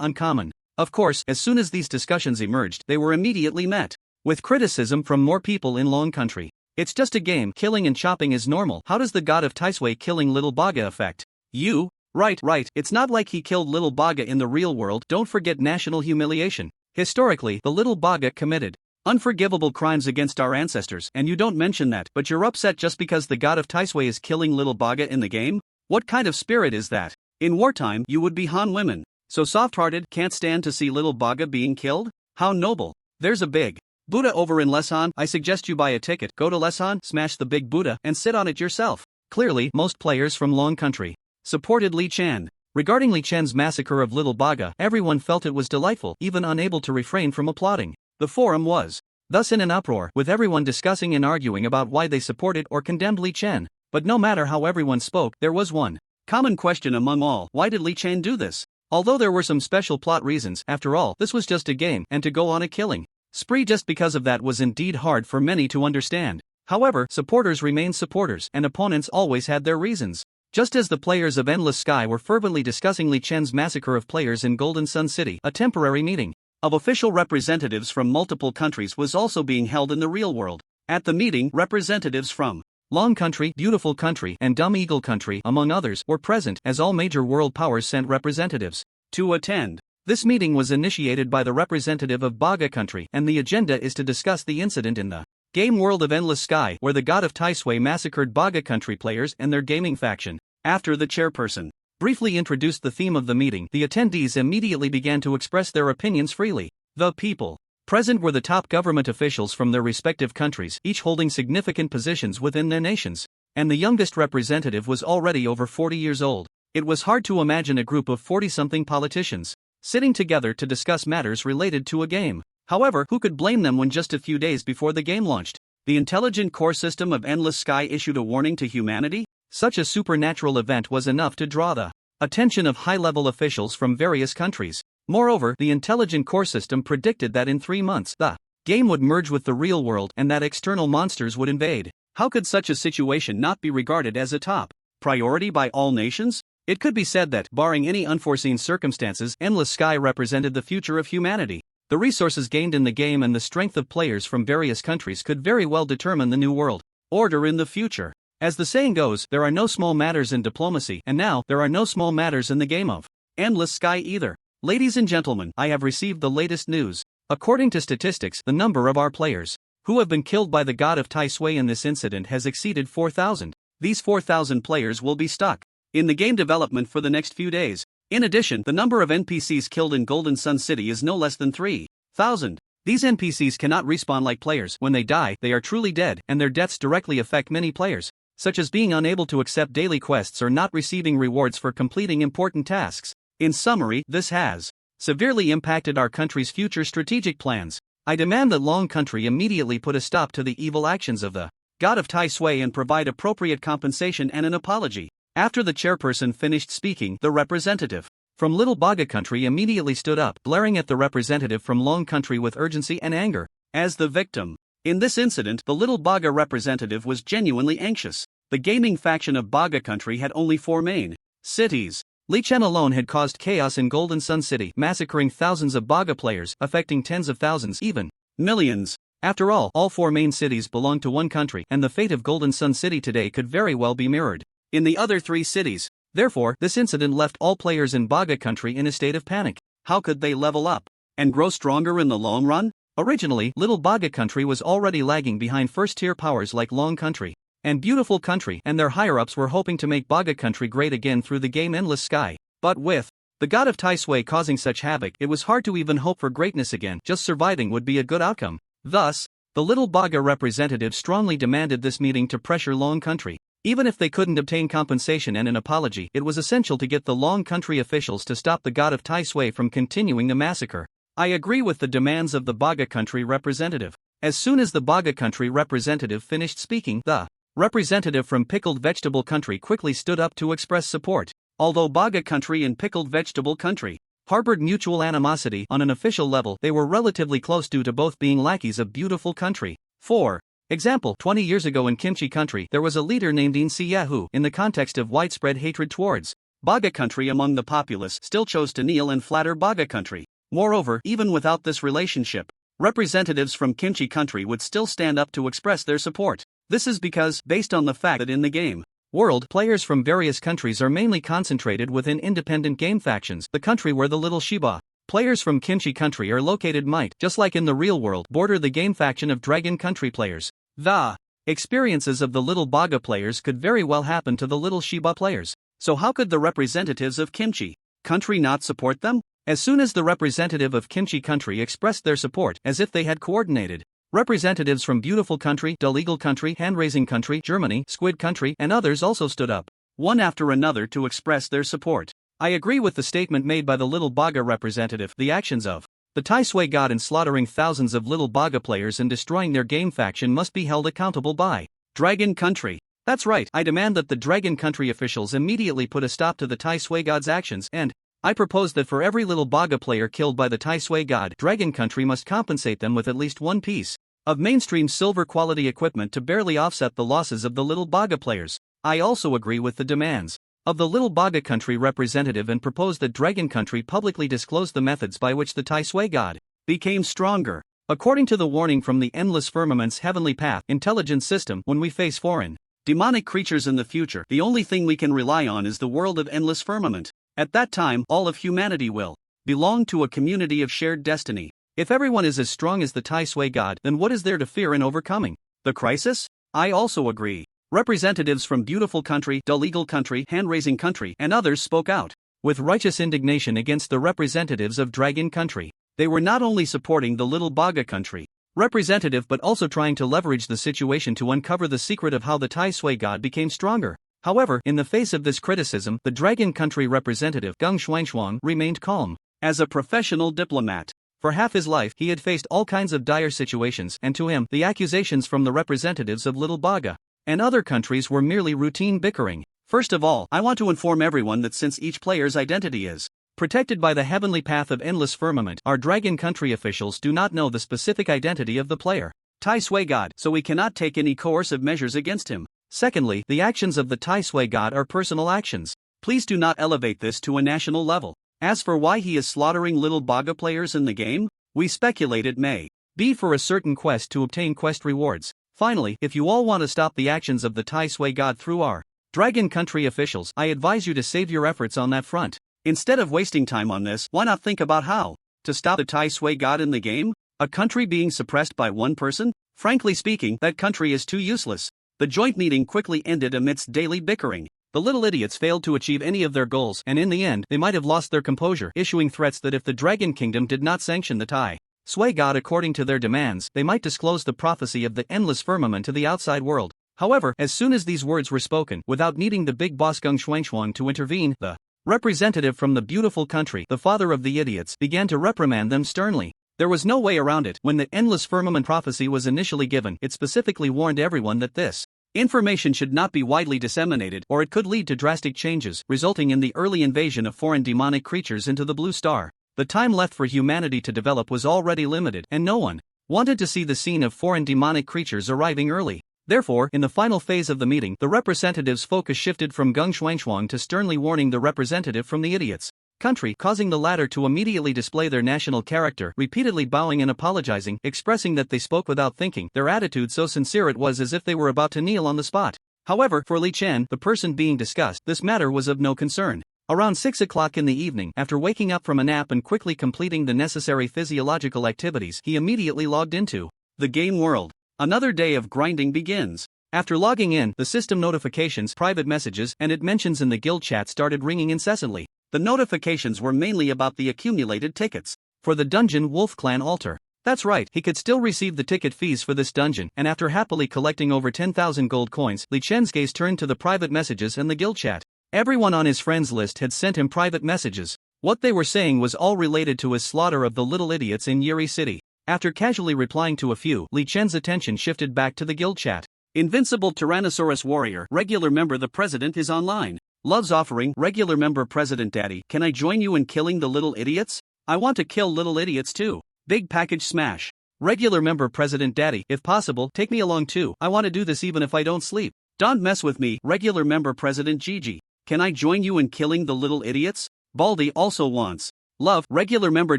uncommon. Of course, as soon as these discussions emerged, they were immediately met with criticism from more people in Long Country. It's just a game, killing and chopping is normal. How does the god of Tai Sui killing little Baga affect you? Right, it's not like he killed little Baga in the real world. Don't forget national humiliation. Historically, the little Baga committed unforgivable crimes against our ancestors, and you don't mention that, but you're upset just because the god of Tai Sui is killing little Baga in the game? What kind of spirit is that? In wartime, you would be Han women. So soft-hearted, can't stand to see little Baga being killed? How noble. There's a big Buddha over in Lesan. I suggest you buy a ticket, go to Lesan, smash the big Buddha, and sit on it yourself. Clearly, most players from Long Country supported Li Chen. Regarding Li Chen's massacre of little Baga, everyone felt it was delightful, even unable to refrain from applauding. The forum was thus in an uproar, with everyone discussing and arguing about why they supported or condemned Li Chen. But no matter how everyone spoke, there was one common question among all: why did Li Chen do this? Although there were some special plot reasons, after all, this was just a game, and to go on a killing spree just because of that was indeed hard for many to understand. However, supporters remained supporters, and opponents always had their reasons. Just as the players of Endless Sky were fervently discussing Li Chen's massacre of players in Golden Sun City, a temporary meeting of official representatives from multiple countries was also being held in the real world. At the meeting, representatives from Long Country, Beautiful Country, and Dumb Eagle Country, among others, were present, as all major world powers sent representatives to attend. This meeting was initiated by the representative of Baga Country, and the agenda is to discuss the incident in the game world of Endless Sky, where the god of Tai Sui massacred Baga Country players and their gaming faction. After the chairperson briefly introduced the theme of the meeting, the attendees immediately began to express their opinions freely. The people present were the top government officials from their respective countries, each holding significant positions within their nations, and the youngest representative was already over 40 years old. It was hard to imagine a group of 40-something politicians sitting together to discuss matters related to a game. However, who could blame them when just a few days before the game launched, The intelligent core system of Endless Sky issued a warning to humanity? Such a supernatural event was enough to draw the attention of high-level officials from various countries. Moreover, the intelligent core system predicted that in 3 months, the game would merge with the real world and that external monsters would invade. How could such a situation not be regarded as a top priority by all nations? It could be said that, barring any unforeseen circumstances, Endless Sky represented the future of humanity. The resources gained in the game and the strength of players from various countries could very well determine the new world order in the future. As the saying goes, there are no small matters in diplomacy, and now, there are no small matters in the game of Endless Sky either. Ladies and gentlemen, I have received the latest news. According to statistics, the number of our players who have been killed by the god of Tai Sui in this incident has exceeded 4,000. These 4,000 players will be stuck in the game development for the next few days. In addition, the number of NPCs killed in Golden Sun City is no less than 3,000. These NPCs cannot respawn like players. When they die, they are truly dead, and their deaths directly affect many players, such as being unable to accept daily quests or not receiving rewards for completing important tasks. In summary, this has severely impacted our country's future strategic plans. I demand that Long Country immediately put a stop to the evil actions of the god of Tai Sui and provide appropriate compensation and an apology. After the chairperson finished speaking, the representative from Little Baga Country immediately stood up, glaring at the representative from Long Country with urgency and anger. As the victim in this incident, the Little Baga representative was genuinely anxious. The gaming faction of Baga Country had only 4 main cities. Li Chen alone had caused chaos in Golden Sun City, massacring thousands of Baga players, affecting tens of thousands, even millions. After all 4 main cities belong to one country, and the fate of Golden Sun City today could very well be mirrored in the other 3 cities. Therefore, this incident left all players in Baga Country in a state of panic. How could they level up and grow stronger in the long run? Originally, Little Baga Country was already lagging behind first-tier powers like Long Country and Beautiful Country, and their higher-ups were hoping to make Baga Country great again through the game Endless Sky. But with the god of Tai Sui causing such havoc, it was hard to even hope for greatness again. Just surviving would be a good outcome. Thus, the Little Baga representative strongly demanded this meeting to pressure Long Country. Even if they couldn't obtain compensation and an apology, it was essential to get the Long Country officials to stop the god of Tai Sui from continuing the massacre. I agree with the demands of the Baga Country representative. As soon as the Baga Country representative finished speaking, the representative from Pickled Vegetable Country quickly stood up to express support. Although Baga Country and Pickled Vegetable Country harbored mutual animosity, on an official level they were relatively close due to both being lackeys of Beautiful Country. 4. Example, 20 years ago in Kimchi Country, there was a leader named In Si who, in the context of widespread hatred towards Baga Country among the populace, still chose to kneel and flatter Baga Country. Moreover, even without this relationship, representatives from Kimchi Country would still stand up to express their support. This is because, based on the fact that in the game world, players from various countries are mainly concentrated within independent game factions, the country where the Little Shiba players from Kimchi Country are located might, just like in the real world, border the game faction of Dragon Country players. The experiences of the Little Baga players could very well happen to the Little Shiba players. So how could the representatives of Kimchi Country not support them? As soon as the representative of Kimchi Country expressed their support, as if they had coordinated, representatives from Beautiful Country, Illegal Country, Hand-Raising Country, Germany, Squid Country, and others also stood up, one after another, to express their support. I agree with the statement made by the Little Baga representative. The actions of the Tai Sui god in slaughtering thousands of Little Baga players and destroying their game faction must be held accountable by Dragon Country. That's right, I demand that the Dragon Country officials immediately put a stop to the Tai Sui god's actions, and I propose that for every Little Baga player killed by the Tai Sui god, Dragon Country must compensate them with at least 1 piece of mainstream silver quality equipment to barely offset the losses of the Little Baga players. I also agree with the demands of the Little Baga Country representative and propose that Dragon Country publicly disclose the methods by which the Tai Sui god became stronger. According to the warning from the Endless Firmament's Heavenly Path intelligence system, when we face foreign demonic creatures in the future, the only thing we can rely on is the world of Endless Firmament. At that time, all of humanity will belong to a community of shared destiny. If everyone is as strong as the Tai Sui god, then what is there to fear in overcoming the crisis? I also agree. Representatives from Beautiful Country, Illegal Country, Hand-Raising Country, and others spoke out with righteous indignation against the representatives of Dragon Country. They were not only supporting the Little Baga Country representative but also trying to leverage the situation to uncover the secret of how the Tai Sui god became stronger. However, in the face of this criticism, the Dragon Country representative, Gung Shuangshuang, remained calm. As a professional diplomat, For half his life, he had faced all kinds of dire situations, and to him, the accusations from the representatives of Little Baga and other countries were merely routine bickering. First of all, I want to inform everyone that since each player's identity is protected by the heavenly path of endless firmament, our dragon country officials do not know the specific identity of the player, Tai Sui God, so we cannot take any coercive measures against him. Secondly, the actions of the Tai Sui God are personal actions. Please do not elevate this to a national level. As for why he is slaughtering Little Baga players in the game, we speculate it may be for a certain quest to obtain quest rewards. Finally, if you all want to stop the actions of the Tai Sui God through our dragon country officials, I advise you to save your efforts on that front. Instead of wasting time on this, why not think about how to stop the Tai Sui God in the game? A country being suppressed by one person? Frankly speaking, that country is too useless. The joint meeting quickly ended amidst daily bickering. The little idiots failed to achieve any of their goals, and in the end, they might have lost their composure, issuing threats that if the Dragon Kingdom did not sanction the Tai Sui God according to their demands, they might disclose the prophecy of the endless firmament to the outside world. However, as soon as these words were spoken, without needing the big boss Gung Shuangshuang to intervene, the representative from the beautiful country, the father of the idiots, began to reprimand them sternly. There was no way around it. When the endless firmament prophecy was initially given, it specifically warned everyone that this information should not be widely disseminated, or it could lead to drastic changes, resulting in the early invasion of foreign demonic creatures into the Blue Star. The time left for humanity to develop was already limited, and no one wanted to see the scene of foreign demonic creatures arriving early. Therefore, in the final phase of the meeting, the representative's focus shifted from Gung Shuangshuang to sternly warning the representative from the idiots' country, causing the latter to immediately display their national character, repeatedly bowing and apologizing, expressing that they spoke without thinking, their attitude so sincere it was as if they were about to kneel on the spot. However, for Li Chen, the person being discussed, this matter was of no concern. Around 6 o'clock in the evening, after waking up from a nap and quickly completing the necessary physiological activities, he immediately logged into the game world. Another day of grinding begins. After logging in, the system notifications, private messages, and it mentions in the guild chat started ringing incessantly. The notifications were mainly about the accumulated tickets for the dungeon Wolf Clan altar. That's right, he could still receive the ticket fees for this dungeon, and after happily collecting over 10,000 gold coins, Li Chen's gaze turned to the private messages and the guild chat. Everyone on his friends list had sent him private messages. What they were saying was all related to his slaughter of the little idiots in Yuri City. After casually replying to a few, Li Chen's attention shifted back to the guild chat. Invincible Tyrannosaurus Warrior, regular member the president is online. Loves offering, regular member President Daddy, can I join you in killing the little idiots? I want to kill little idiots too. Big package smash. Regular member President Daddy, if possible, take me along too. I want to do this even if I don't sleep. Don't mess with me, regular member President Gigi. Can I join you in killing the little idiots? Baldy also wants. Love, regular member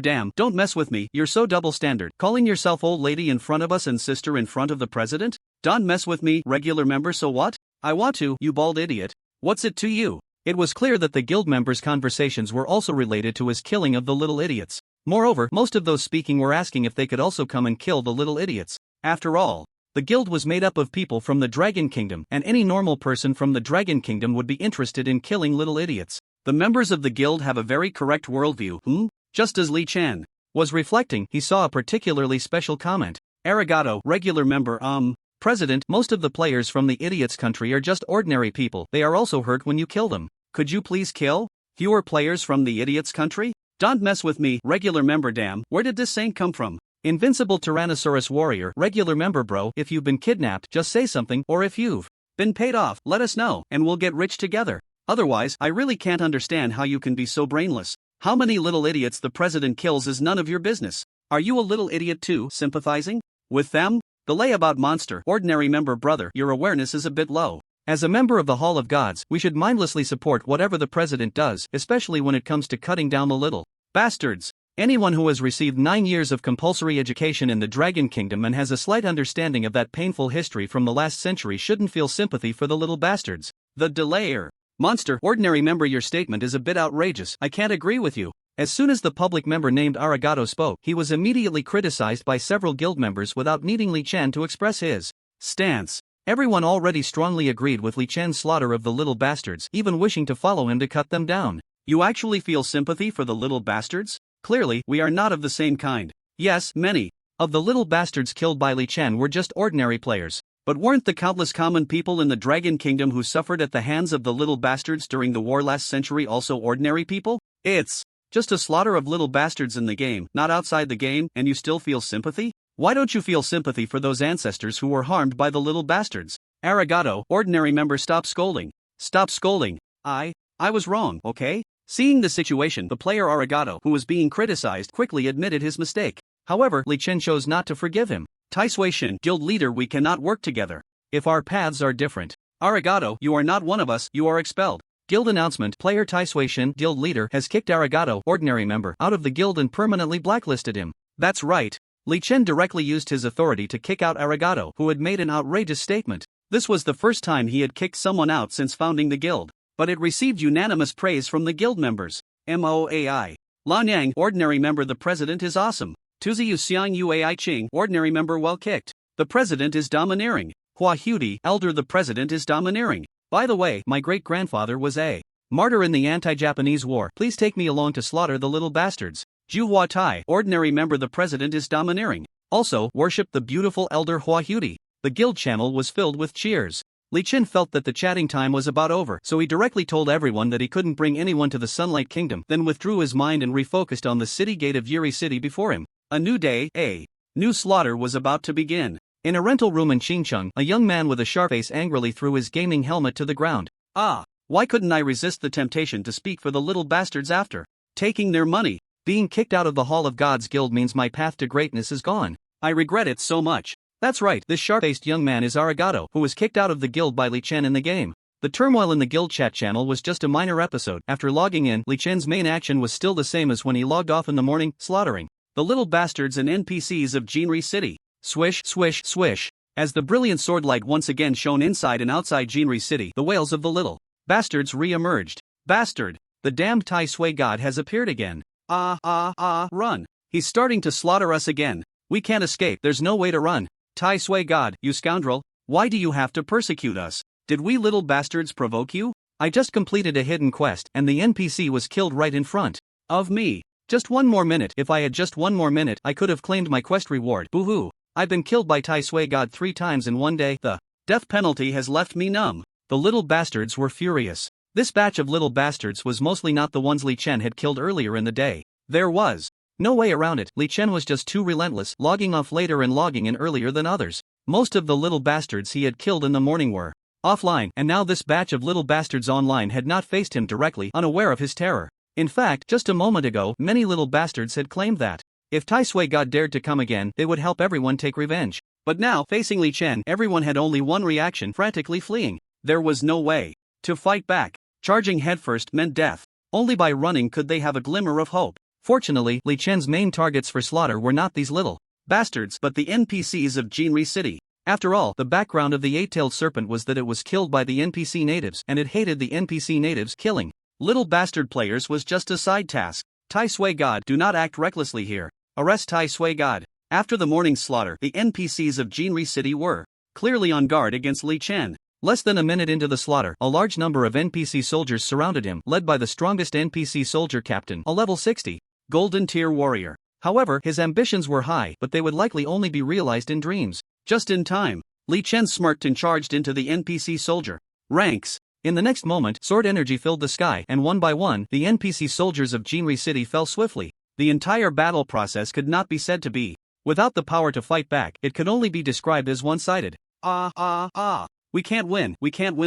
Damn, don't mess with me, you're so double standard. Calling yourself old lady in front of us and sister in front of the president? Don't mess with me, regular member so what? I want to, you bald idiot. What's it to you? It was clear that the guild members' conversations were also related to his killing of the little idiots. Moreover, most of those speaking were asking if they could also come and kill the little idiots. After all, the guild was made up of people from the Dragon Kingdom, and any normal person from the Dragon Kingdom would be interested in killing little idiots. The members of the guild have a very correct worldview, Just as Li Chen was reflecting, he saw a particularly special comment. Arigato, regular member, President, most of the players from the idiots' country are just ordinary people, they are also hurt when you kill them. Could you please kill fewer players from the idiots' country? Don't mess with me, regular member Damn, where did this saint come from? Invincible Tyrannosaurus Warrior, regular member bro, if you've been kidnapped, just say something, or if you've been paid off, let us know, and we'll get rich together. Otherwise, I really can't understand how you can be so brainless. How many little idiots the president kills is none of your business. Are you a little idiot too, sympathizing with them? The layabout monster, ordinary member brother, your awareness is a bit low. As a member of the Hall of Gods, we should mindlessly support whatever the president does, especially when it comes to cutting down the little bastards. Anyone who has received 9 years of compulsory education in the Dragon Kingdom and has a slight understanding of that painful history from the last century shouldn't feel sympathy for the little bastards. The delayer. Monster, ordinary member, your statement is a bit outrageous, I can't agree with you. As soon as the public member named Arigato spoke, he was immediately criticized by several guild members without needing Li Chen to express his stance. Everyone already strongly agreed with Li Chen's slaughter of the little bastards, even wishing to follow him to cut them down. You actually feel sympathy for the little bastards? Clearly, we are not of the same kind. Yes, many of the little bastards killed by Li Chen were just ordinary players. But weren't the countless common people in the Dragon Kingdom who suffered at the hands of the little bastards during the war last century also ordinary people? It's Just a slaughter of little bastards in the game, not outside the game, and you still feel sympathy? Why don't you feel sympathy for those ancestors who were harmed by the little bastards? Arigato, ordinary member, stop scolding. Stop scolding. I was wrong, okay? Seeing the situation, the player Arigato, who was being criticized, quickly admitted his mistake. However, Li Chen chose not to forgive him. Taisui, guild leader, we cannot work together. If our paths are different. Arigato, you are not one of us, you are expelled. Guild announcement, player Taisui, guild leader, has kicked Arigato, ordinary member, out of the guild and permanently blacklisted him. That's right. Li Chen directly used his authority to kick out Arigato, who had made an outrageous statement. This was the first time he had kicked someone out since founding the guild, but it received unanimous praise from the guild members. MOAI. Lan Yang, ordinary member, the president is awesome. Tuziyu Xiang Uai Ching, ordinary member, well kicked. The president is domineering. Hua Hudi, elder, the president is domineering. By the way, my great-grandfather was a martyr in the anti-Japanese war. Please take me along to slaughter the little bastards. Ju Hua Tai, ordinary member, the president is domineering. Also, worship the beautiful elder Hua Hudi. The guild channel was filled with cheers. Li Chen felt that the chatting time was about over, so he directly told everyone that he couldn't bring anyone to the Sunlight Kingdom, then withdrew his mind and refocused on the city gate of Yuri City before him. A new day, a new slaughter was about to begin. In a rental room in Qingcheng, a young man with a sharp face angrily threw his gaming helmet to the ground. Why couldn't I resist the temptation to speak for the little bastards after taking their money? Being kicked out of the Hall of Gods Guild means my path to greatness is gone. I regret it so much. That's right, this sharp-faced young man is Arigato, who was kicked out of the guild by Li Chen in the game. The turmoil in the guild chat channel was just a minor episode. After logging in, Li Chen's main action was still the same as when he logged off in the morning, slaughtering the little bastards and NPCs of Jinri City. Swish, swish, swish. As the brilliant swordlight once again shone inside and outside Jinri City, the wails of the little bastards re-emerged. Bastard! The damned Tai Sui god has appeared again. Run! He's starting to slaughter us again. We can't escape, there's no way to run. Tai Sui god, you scoundrel, why do you have to persecute us? Did we little bastards provoke you? I just completed a hidden quest and the NPC was killed right in front of me. Just one more minute. If I had just one more minute, I could have claimed my quest reward. Boo-hoo. I've been killed by Tai Sui god 3 times in one day. The death penalty has left me numb. The little bastards were furious. This batch of little bastards was mostly not the ones Li Chen had killed earlier in the day. There was no way around it. Li Chen was just too relentless, logging off later and logging in earlier than others. Most of the little bastards he had killed in the morning were offline, and now this batch of little bastards online had not faced him directly, unaware of his terror. In fact, just a moment ago, many little bastards had claimed that if Tai Sui god dared to come again, they would help everyone take revenge. But now, facing Li Chen, everyone had only one reaction: frantically fleeing. There was no way to fight back. Charging headfirst meant death. Only by running could they have a glimmer of hope. Fortunately, Li Chen's main targets for slaughter were not these little bastards, but the NPCs of Jinri City. After all, the background of the eight-tailed serpent was that it was killed by the NPC natives, and it hated the NPC natives. Killing little bastard players was just a side task. Tai Sui god, do not act recklessly here. Arrest Tai Sui god. After the morning slaughter, the NPCs of Jinri City were clearly on guard against Li Chen. Less than a minute into the slaughter, a large number of NPC soldiers surrounded him, led by the strongest NPC soldier captain, a level 60, golden tier warrior. However, his ambitions were high, but they would likely only be realized in dreams. Just in time, Li Chen smirked and charged into the NPC soldier ranks. In the next moment, sword energy filled the sky, and one by one, the NPC soldiers of Jinri City fell swiftly. The entire battle process could not be said to be without the power to fight back. It could only be described as one-sided. We can't win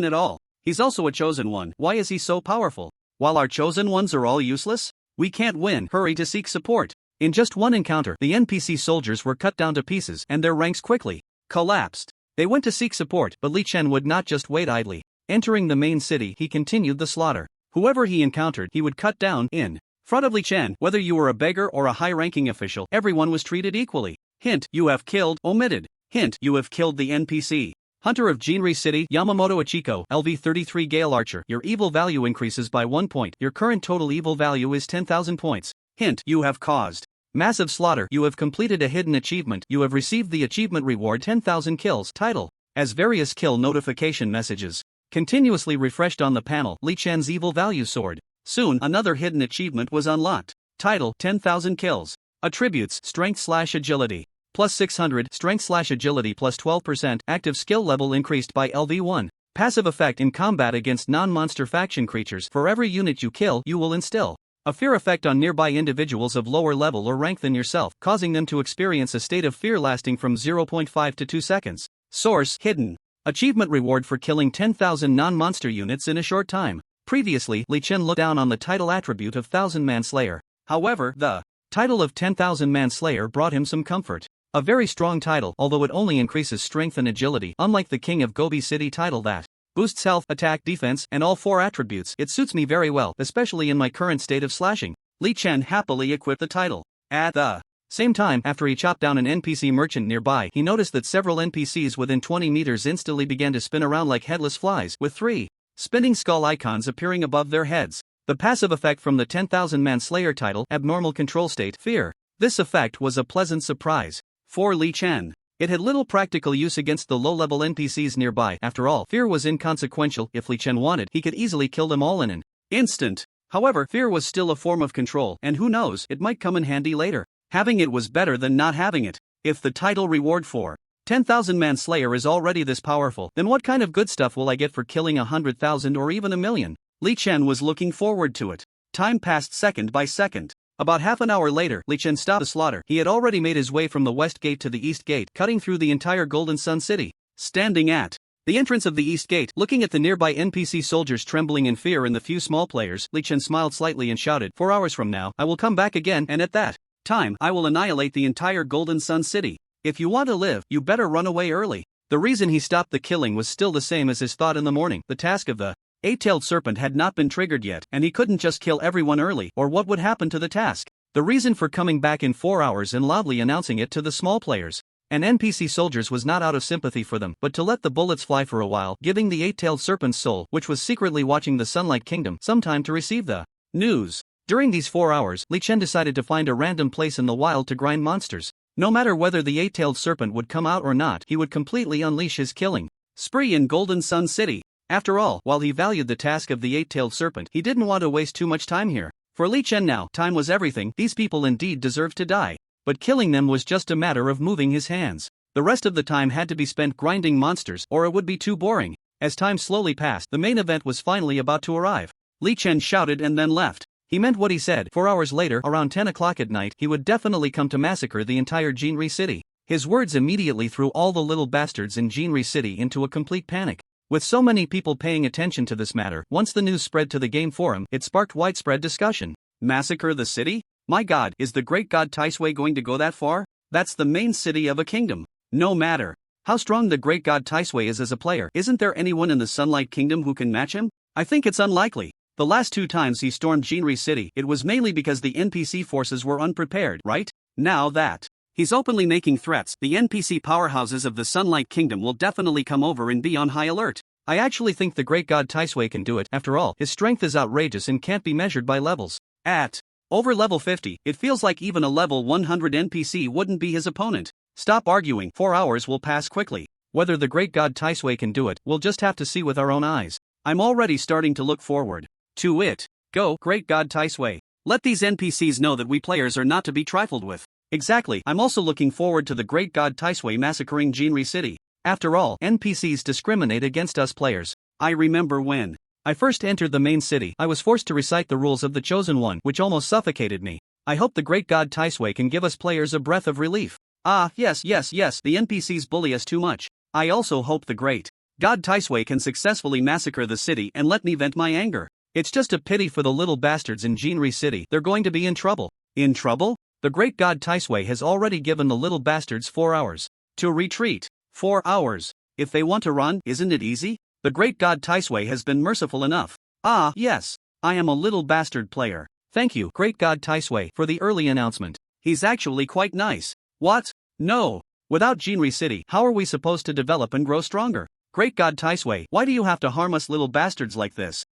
at all. He's also a chosen one. Why is he so powerful? While our chosen ones are all useless? We can't win. Hurry to seek support. In just one encounter, the NPC soldiers were cut down to pieces, and their ranks quickly collapsed. They went to seek support, but Li Chen would not just wait idly. Entering the main city, he continued the slaughter. Whoever he encountered, he would cut down. In front of Li Chen, whether you were a beggar or a high-ranking official, everyone was treated equally. Hint, you have killed, omitted. Hint, you have killed the NPC. Hunter of Jinri City, Yamamoto Ichiko, LV33 Gale Archer. Your evil value increases by 1 point. Your current total evil value is 10,000 points. Hint, you have caused massive slaughter. You have completed a hidden achievement. You have received the achievement reward 10,000 kills. Title. As various kill notification messages continuously refreshed on the panel, Li Chen's evil value soared. Soon, another hidden achievement was unlocked. Title, 10,000 kills. Attributes, strength/agility. Plus 600, strength/agility plus 12%, active skill level increased by LV1. Passive effect in combat against non-monster faction creatures. For every unit you kill, you will instill A fear effect on nearby individuals of lower level or rank than yourself, causing them to experience a state of fear lasting from 0.5 to 2 seconds. Source: hidden. Achievement reward for killing 10,000 non-monster units in a short time. Previously, Li Chen looked down on the title attribute of 1000-Man Slayer. However, the title of 10,000-Man Slayer brought him some comfort. A very strong title, although it only increases strength and agility, unlike the King of Gobi City title that boosts health, attack, defense, and all 4 attributes. It suits me very well, especially in my current state of slashing. Li Chen happily equipped the title. At the same time, after he chopped down an NPC merchant nearby, he noticed that several NPCs within 20 meters instantly began to spin around like headless flies, with 3 spinning skull icons appearing above their heads. The passive effect from the 10,000-Man Slayer title, abnormal control state, fear. This effect was a pleasant surprise for Li Chen. It had little practical use against the low-level NPCs nearby. After all, fear was inconsequential. If Li Chen wanted, he could easily kill them all in an instant. However, fear was still a form of control, and who knows, it might come in handy later. Having it was better than not having it. If the title reward for 10,000-Man Slayer is already this powerful, then what kind of good stuff will I get for killing 100,000 or even 1,000,000? Li Chen was looking forward to it. Time passed second by second. About half an hour later, Li Chen stopped the slaughter. He had already made his way from the west gate to the east gate, cutting through the entire Golden Sun City. Standing at the entrance of the east gate, looking at the nearby NPC soldiers trembling in fear and the few small players, Li Chen smiled slightly and shouted, 4 hours from now, I will come back again, and at that time, I will annihilate the entire Golden Sun City. If you want to live, you better run away early. The reason he stopped the killing was still the same as his thought in the morning. The task of the 8-tailed serpent had not been triggered yet, and he couldn't just kill everyone early, or what would happen to the task? The reason for coming back in 4 hours and loudly announcing it to the small players and NPC soldiers was not out of sympathy for them, but to let the bullets fly for a while, giving the 8-tailed serpent's soul, which was secretly watching the Sunlight Kingdom, some time to receive the news. During these 4 hours, Li Chen decided to find a random place in the wild to grind monsters. No matter whether the 8-tailed serpent would come out or not, he would completely unleash his killing spree in Golden Sun City. After all, while he valued the task of the 8-tailed serpent, he didn't want to waste too much time here. For Li Chen now, time was everything. These people indeed deserved to die. But killing them was just a matter of moving his hands. The rest of the time had to be spent grinding monsters, or it would be too boring. As time slowly passed, the main event was finally about to arrive. Li Chen shouted and then left. He meant what he said. 4 hours later, around 10 o'clock at night, he would definitely come to massacre the entire Jinri City. His words immediately threw all the little bastards in Jinri City into a complete panic. With so many people paying attention to this matter, once the news spread to the game forum, it sparked widespread discussion. Massacre the city? My god, is the great god Taisui going to go that far? That's the main city of a kingdom. No matter how strong the great god Taisui is as a player, isn't there anyone in the Sunlight Kingdom who can match him? I think it's unlikely. The last 2 times he stormed Jinri City, it was mainly because the NPC forces were unprepared, right? Now that he's openly making threats, the NPC powerhouses of the Sunlight Kingdom will definitely come over and be on high alert. I actually think the great god Taisui can do it. After all, his strength is outrageous and can't be measured by levels. At over level 50, it feels like even a level 100 NPC wouldn't be his opponent. Stop arguing, 4 hours will pass quickly. Whether the great god Taisui can do it, we'll just have to see with our own eyes. I'm already starting to look forward to it. Go, great god Taisui. Let these NPCs know that we players are not to be trifled with. Exactly, I'm also looking forward to the great god Taisui massacring Jinri City. After all, NPCs discriminate against us players. I remember when I first entered the main city, I was forced to recite the rules of the Chosen One, which almost suffocated me. I hope the great god Taisui can give us players a breath of relief. Ah, yes, the NPCs bully us too much. I also hope the great god Taisui can successfully massacre the city and let me vent my anger. It's just a pity for the little bastards in Jinri City. They're going to be in trouble. In trouble? The great god Taisui has already given the little bastards 4 hours to retreat. 4 hours. If they want to run, isn't it easy? The great god Taisui has been merciful enough. Ah, yes. I am a little bastard player. Thank you, great god Taisui, for the early announcement. He's actually quite nice. What? No. Without Jinri City, how are we supposed to develop and grow stronger? Great god Taisui, why do you have to harm us little bastards like this?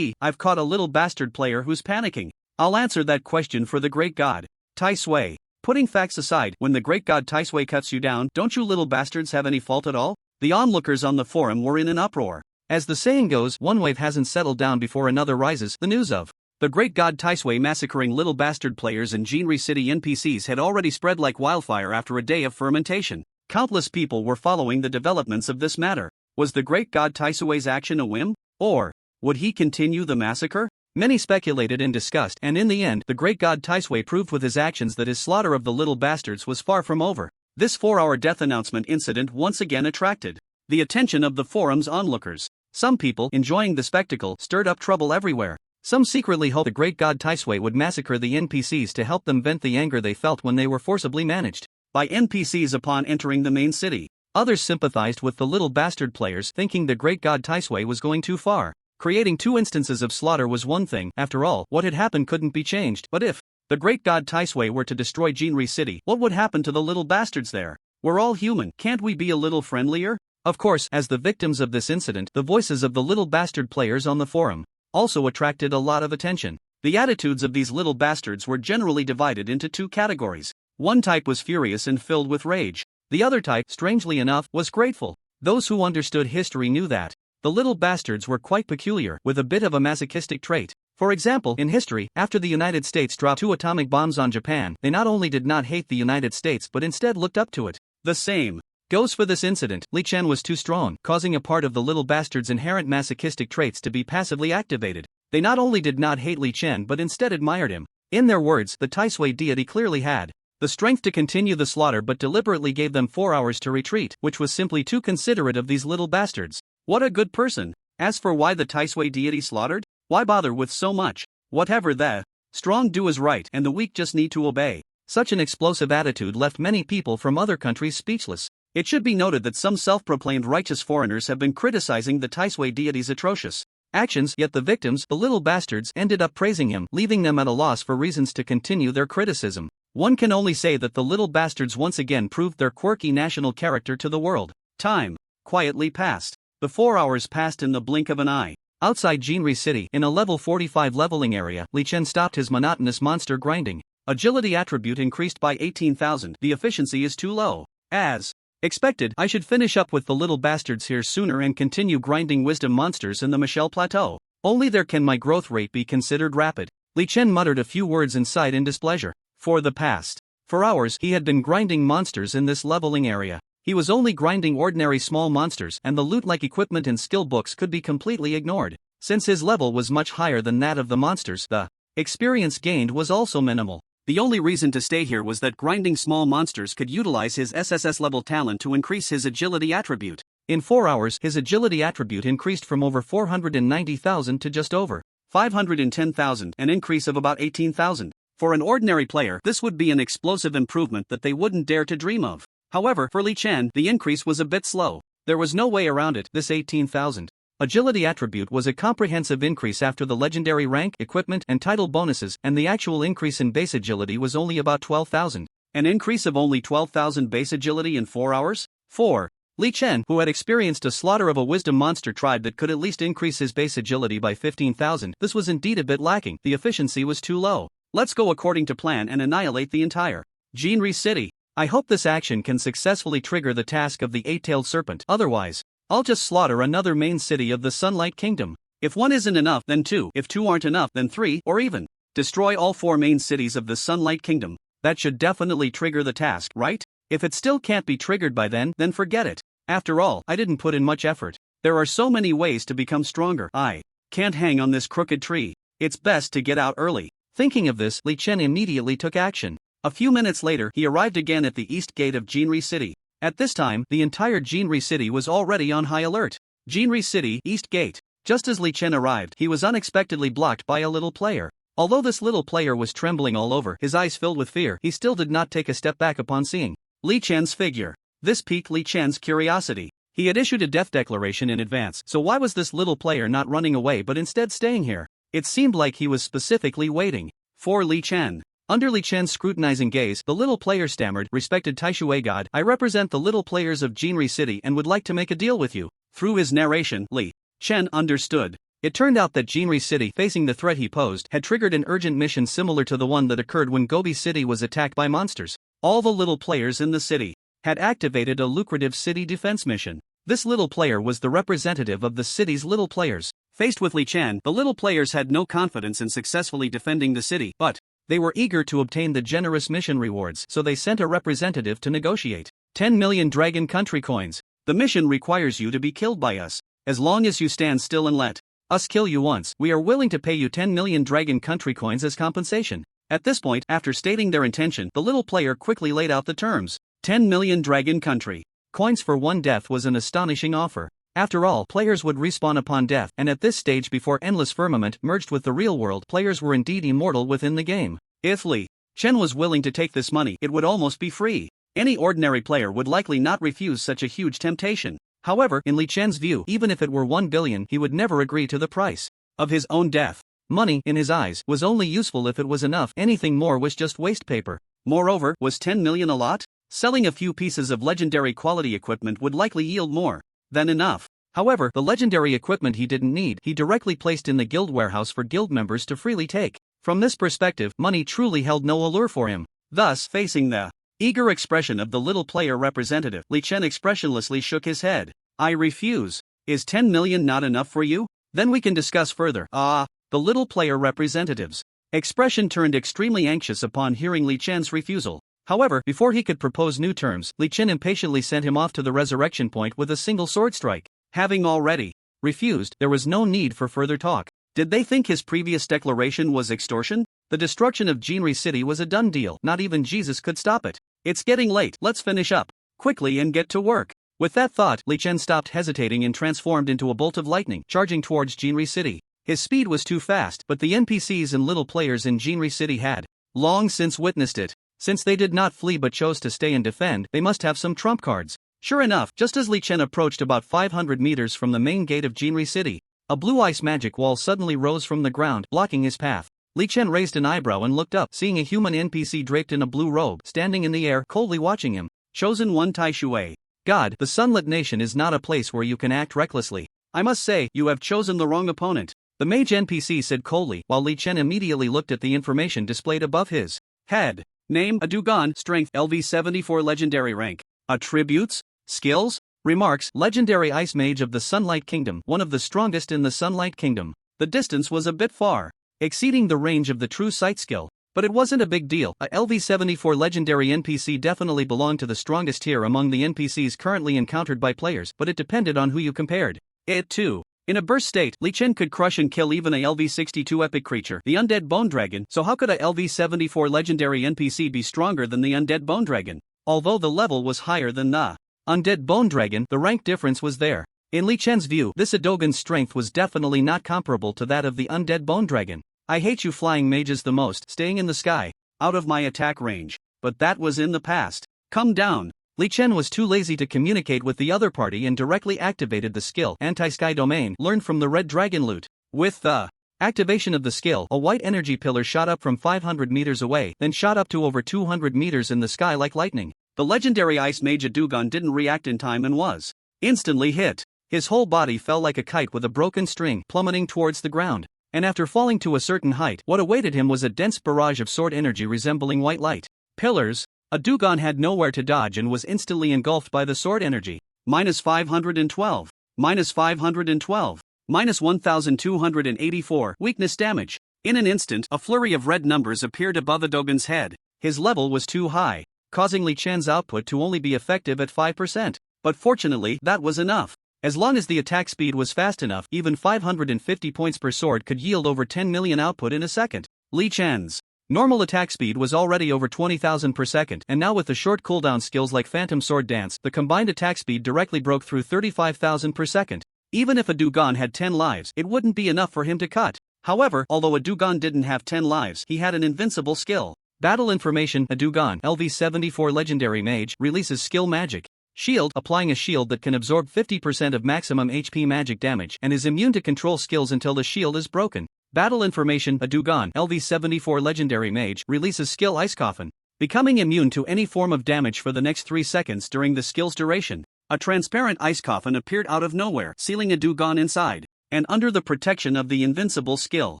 I've caught a little bastard player who's panicking. I'll answer that question for the great god Taisui. Putting facts aside, when the great god Taisui cuts you down, don't you little bastards have any fault at all? The onlookers on the forum were in an uproar. As the saying goes, one wave hasn't settled down before another rises. The news of the great god Taisui massacring little bastard players in Jinri City NPCs had already spread like wildfire after a day of fermentation. Countless people were following the developments of this matter. Was the great god Taisui's action a whim? Or would he continue the massacre? Many speculated and discussed, and in the end, the great god Taisui proved with his actions that his slaughter of the little bastards was far from over. This 4-hour death announcement incident once again attracted the attention of the forum's onlookers. Some people, enjoying the spectacle, stirred up trouble everywhere. Some secretly hoped the great god Taisui would massacre the NPCs to help them vent the anger they felt when they were forcibly managed by NPCs upon entering the main city. Others sympathized with the little bastard players, thinking the great god Taisui was going too far. Creating 2 instances of slaughter was one thing. After all, what had happened couldn't be changed. But if the great god Taisui were to destroy Jinri City, what would happen to the little bastards there? We're all human, can't we be a little friendlier? Of course, as the victims of this incident, the voices of the little bastard players on the forum also attracted a lot of attention. The attitudes of these little bastards were generally divided into 2 categories. One type was furious and filled with rage. The other type, strangely enough, was grateful. Those who understood history knew that the little bastards were quite peculiar, with a bit of a masochistic trait. For example, in history, after the United States dropped 2 atomic bombs on Japan, they not only did not hate the United States but instead looked up to it. The same goes for this incident. Li Chen was too strong, causing a part of the little bastard's inherent masochistic traits to be passively activated. They not only did not hate Li Chen but instead admired him. In their words, the Taisui deity clearly had the strength to continue the slaughter but deliberately gave them 4 hours to retreat, which was simply too considerate of these little bastards. What a good person. As for why the Taisui deity slaughtered, why bother with so much? Whatever the strong do is right and the weak just need to obey. Such an explosive attitude left many people from other countries speechless. It should be noted that some self-proclaimed righteous foreigners have been criticizing the Taisui deity's atrocious actions, yet the victims, the little bastards, ended up praising him, leaving them at a loss for reasons to continue their criticism. One can only say that the little bastards once again proved their quirky national character to the world. Time quietly passed. The 4 hours passed in the blink of an eye. Outside Jinri City, in a level 45 leveling area, Li Chen stopped his monotonous monster grinding. Agility attribute increased by 18,000. The efficiency is too low. As expected, I should finish up with the little bastards here sooner and continue grinding wisdom monsters in the Michelle Plateau. Only there can my growth rate be considered rapid. Li Chen muttered a few words inside in displeasure. For the past 4 hours, he had been grinding monsters in this leveling area. He was only grinding ordinary small monsters, and the loot-like equipment and skill books could be completely ignored. Since his level was much higher than that of the monsters, the experience gained was also minimal. The only reason to stay here was that grinding small monsters could utilize his SSS level talent to increase his agility attribute. In 4 hours, his agility attribute increased from over 490,000 to just over 510,000, an increase of about 18,000. For an ordinary player, this would be an explosive improvement that they wouldn't dare to dream of. However, for Li Chen, the increase was a bit slow. There was no way around it. This 18,000 agility attribute was a comprehensive increase after the legendary rank, equipment, and title bonuses, and the actual increase in base agility was only about 12,000. An increase of only 12,000 base agility in 4 hours? 4. Li Chen, who had experienced a slaughter of a wisdom monster tribe that could at least increase his base agility by 15,000, this was indeed a bit lacking. The efficiency was too low. Let's go according to plan and annihilate the entire Jinri City. I hope this action can successfully trigger the task of the 8-tailed serpent. Otherwise, I'll just slaughter another main city of the Sunlight Kingdom. If 1 isn't enough, then 2. If 2 aren't enough, then 3, or even destroy all 4 main cities of the Sunlight Kingdom. That should definitely trigger the task, right? If it still can't be triggered by then forget it. After all, I didn't put in much effort. There are so many ways to become stronger. I can't hang on this crooked tree. It's best to get out early. Thinking of this, Li Chen immediately took action. A few minutes later, he arrived again at the east gate of Jinri City. At this time, the entire Jinri City was already on high alert. Jinri City, East Gate. Just as Li Chen arrived, he was unexpectedly blocked by a little player. Although this little player was trembling all over, his eyes filled with fear, he still did not take a step back upon seeing Li Chen's figure. This piqued Li Chen's curiosity. He had issued a death declaration in advance, so why was this little player not running away but instead staying here? It seemed like he was specifically waiting for Li Chen. Under Li Chen's scrutinizing gaze, the little player stammered, "Respected Taishui God, I represent the little players of Jinri City and would like to make a deal with you." Through his narration, Li Chen understood. It turned out that Jinri City, facing the threat he posed, had triggered an urgent mission similar to the one that occurred when Gobi City was attacked by monsters. All the little players in the city had activated a lucrative city defense mission. This little player was the representative of the city's little players. Faced with Li Chen, the little players had no confidence in successfully defending the city, but they were eager to obtain the generous mission rewards, so they sent a representative to negotiate 10 million Dragon Country coins. The mission requires you to be killed by us. As long as you stand still and let Us kill you once, we are willing to pay you 10 million dragon country coins as compensation. At this point, after stating their intention, the little player quickly laid out the terms. 10 million dragon country coins for one death was an astonishing offer. After all, players would respawn upon death, and at this stage before Endless Firmament merged with the real world, players were indeed immortal within the game. If Li Chen was willing to take this money, it would almost be free. Any ordinary player would likely not refuse such a huge temptation. However, in Li Chen's view, even if it were 1 billion, he would never agree to the price of his own death. Money, in his eyes, was only useful if it was enough, anything more was just waste paper. Moreover, was 10 million a lot? Selling a few pieces of legendary quality equipment would likely yield more than enough. However, the legendary equipment he didn't need, he directly placed in the guild warehouse for guild members to freely take. From this perspective, money truly held no allure for him. Thus, facing the eager expression of the little player representative, Li Chen expressionlessly shook his head. I refuse. Is 10 million not enough for you? Then we can discuss further. The little player representative's expression turned extremely anxious upon hearing Li Chen's refusal. However, before he could propose new terms, Li Chen impatiently sent him off to the resurrection point with a single sword strike. Having already refused, there was no need for further talk. Did they think his previous declaration was extortion? The destruction of Jinri City was a done deal, not even Jesus could stop it. It's getting late, let's finish up quickly and get to work. With that thought, Li Chen stopped hesitating and transformed into a bolt of lightning, charging towards Jinri City. His speed was too fast, but the NPCs and little players in Jinri City had long since witnessed it. Since they did not flee but chose to stay and defend, they must have some trump cards. Sure enough, just as Li Chen approached about 500 meters from the main gate of Jinri City, a blue ice magic wall suddenly rose from the ground, blocking his path. Li Chen raised an eyebrow and looked up, seeing a human NPC draped in a blue robe, standing in the air, coldly watching him. Chosen One Tai Shui. God, the Sunlit Nation is not a place where you can act recklessly. I must say, you have chosen the wrong opponent. The mage NPC said coldly, while Li Chen immediately looked at the information displayed above his head. Name, Adugon, Strength, LV74 Legendary Rank. Attributes, Skills, Remarks, Legendary Ice Mage of the Sunlight Kingdom, one of the strongest in the Sunlight Kingdom. The distance was a bit far, exceeding the range of the true sight skill. But it wasn't a big deal. A LV74 legendary NPC definitely belonged to the strongest tier among the NPCs currently encountered by players, but it depended on who you compared it to. In a burst state, Li Chen could crush and kill even a LV62 epic creature, the Undead Bone Dragon, so how could a LV74 legendary NPC be stronger than the Undead Bone Dragon? Although the level was higher than the Undead Bone Dragon, the rank difference was there. In Li Chen's view, this Adogan's strength was definitely not comparable to that of the Undead Bone Dragon. I hate you flying mages the most, staying in the sky, out of my attack range. But that was in the past. Come down. Li Chen was too lazy to communicate with the other party and directly activated the skill Anti-Sky Domain learned from the Red Dragon loot. With the activation of the skill, a white energy pillar shot up from 500 meters away, then shot up to over 200 meters in the sky like lightning. The legendary Ice Mage Adugon didn't react in time and was instantly hit. His whole body fell like a kite with a broken string, plummeting towards the ground. And after falling to a certain height, what awaited him was a dense barrage of sword energy resembling white light pillars. Adugon had nowhere to dodge and was instantly engulfed by the sword energy. Minus 512. Minus 512. Minus 1284 weakness damage. In an instant, a flurry of red numbers appeared above Adogan's head. His level was too high, causing Li Chen's output to only be effective at 5%. But fortunately, that was enough. As long as the attack speed was fast enough, even 550 points per sword could yield over 10 million output in a second. Li Chen's normal attack speed was already over 20,000 per second, and now with the short cooldown skills like Phantom Sword Dance, the combined attack speed directly broke through 35,000 per second. Even if Adugon had 10 lives, it wouldn't be enough for him to cut. However, although Adugon didn't have 10 lives, he had an invincible skill. Battle Information. Adugon, LV74 Legendary Mage, releases Skill Magic Shield, applying a shield that can absorb 50% of maximum HP magic damage and is immune to control skills until the shield is broken. Battle Information. Adugon, LV74 Legendary Mage, releases Skill Ice Coffin, becoming immune to any form of damage for the next 3 seconds during the skill's duration. A transparent ice coffin appeared out of nowhere, sealing Adugon inside, and under the protection of the invincible skill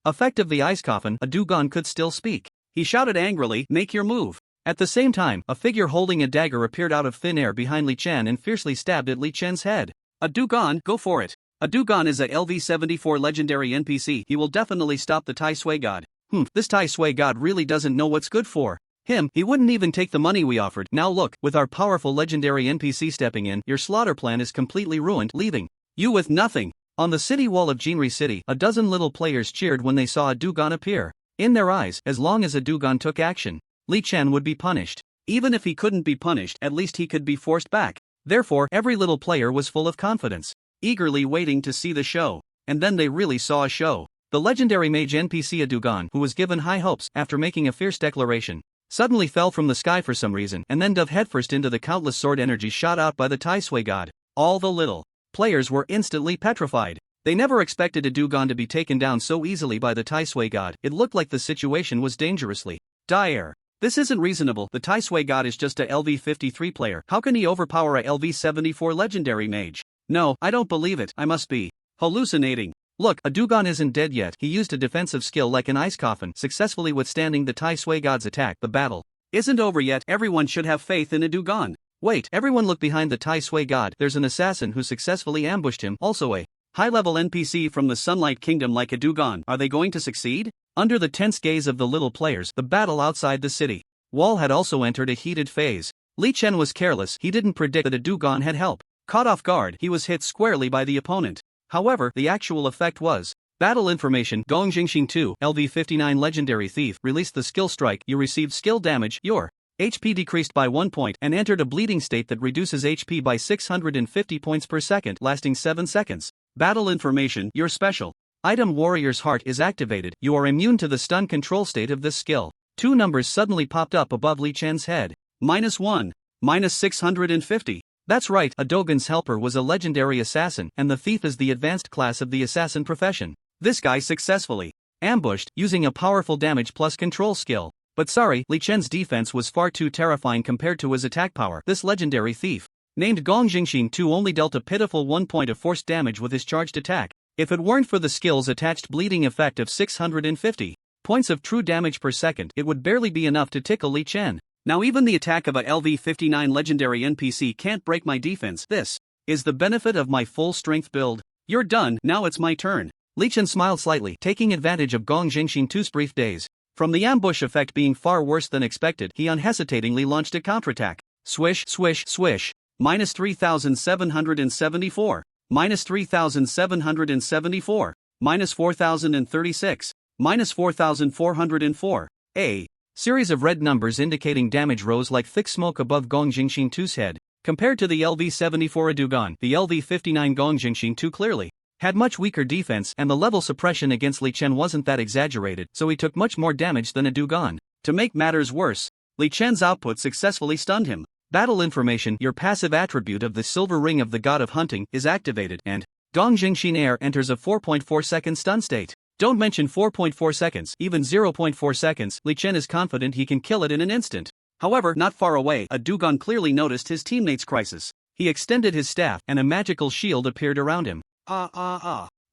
effect of the ice coffin, Adugon could still speak. He shouted angrily, "Make your move." At the same time, a figure holding a dagger appeared out of thin air behind Li Chen and fiercely stabbed at Li Chen's head. Adugon, go for it. Adugon is a LV74 legendary NPC. He will definitely stop the Tai Sui God. This Tai Sui God really doesn't know what's good for him. He wouldn't even take the money we offered. Now look, with our powerful legendary NPC stepping in, your slaughter plan is completely ruined, leaving you with nothing. On the city wall of Jinri City, a dozen little players cheered when they saw a Dugon appear. In their eyes, as long as a Dugon took action, Li Chen would be punished. Even if he couldn't be punished, at least he could be forced back. Therefore, every little player was full of confidence, eagerly waiting to see the show. And then they really saw a show. The legendary mage NPC Adugon, who was given high hopes after making a fierce declaration, suddenly fell from the sky for some reason and then dove headfirst into the countless sword energy shot out by the Tai Sui god. All the little players were instantly petrified. They never expected Adugon to be taken down so easily by the Tai Sui god. It looked like the situation was dangerously dire. This isn't reasonable. The Tai Sui god is just a LV53 player. How can he overpower a LV74 legendary mage? No, I don't believe it. I must be hallucinating. Look, Adugon isn't dead yet. He used a defensive skill like an ice coffin, successfully withstanding the Tai Sui god's attack. The battle isn't over yet. Everyone should have faith in Adugon. Wait, everyone look behind the Tai Sui god. There's an assassin who successfully ambushed him. Also a high-level NPC from the Sunlight Kingdom like Adugon. Are they going to succeed? Under the tense gaze of the little players, the battle outside the city wall had also entered a heated phase. Li Chen was careless. He didn't predict that Adugon had help. Caught off guard, he was hit squarely by the opponent. However, the actual effect was battle information. Gong Jingxing 2, LV59 legendary thief, released the skill strike. You received skill damage. Your HP decreased by 1 point and entered a bleeding state that reduces HP by 650 points per second, lasting 7 seconds. Battle information. Your special item Warrior's Heart is activated. You are immune to the stun control state of this skill. 2 numbers suddenly popped up above Li Chen's head. -1, -650. That's right, Adogon's helper was a legendary assassin, and the thief is the advanced class of the assassin profession. This guy successfully ambushed, using a powerful damage plus control skill. But sorry, Li Chen's defense was far too terrifying compared to his attack power. This legendary thief, named Gong Jingxing 2, only dealt a pitiful 1 point of forced damage with his charged attack. If it weren't for the skill's attached bleeding effect of 650 points of true damage per second, it would barely be enough to tickle Li Chen. Now even the attack of a LV59 legendary NPC can't break my defense. This is the benefit of my full strength build. You're done, now it's my turn. Li Chen smiled slightly, taking advantage of Gong Jingxing 2's brief daze. From the ambush effect being far worse than expected, he unhesitatingly launched a counterattack. Swish, swish, swish. -3,774. -3,774. -4,036. -4,404. A series of red numbers indicating damage rose like thick smoke above Gong Jingxing 2's head. Compared to the LV74 Adugon, the LV59 Gong Jingxing 2 clearly had much weaker defense, and the level suppression against Li Chen wasn't that exaggerated, so he took much more damage than Adugon. To make matters worse, Li Chen's output successfully stunned him. Battle information. Your passive attribute of the Silver Ring of the God of Hunting is activated, and Gong Jingxing Air enters a 4.4 second stun state. Don't mention 4.4 seconds, even 0.4 seconds, Li Chen is confident he can kill it in an instant. However, not far away, Adugon clearly noticed his teammate's crisis. He extended his staff, and a magical shield appeared around him.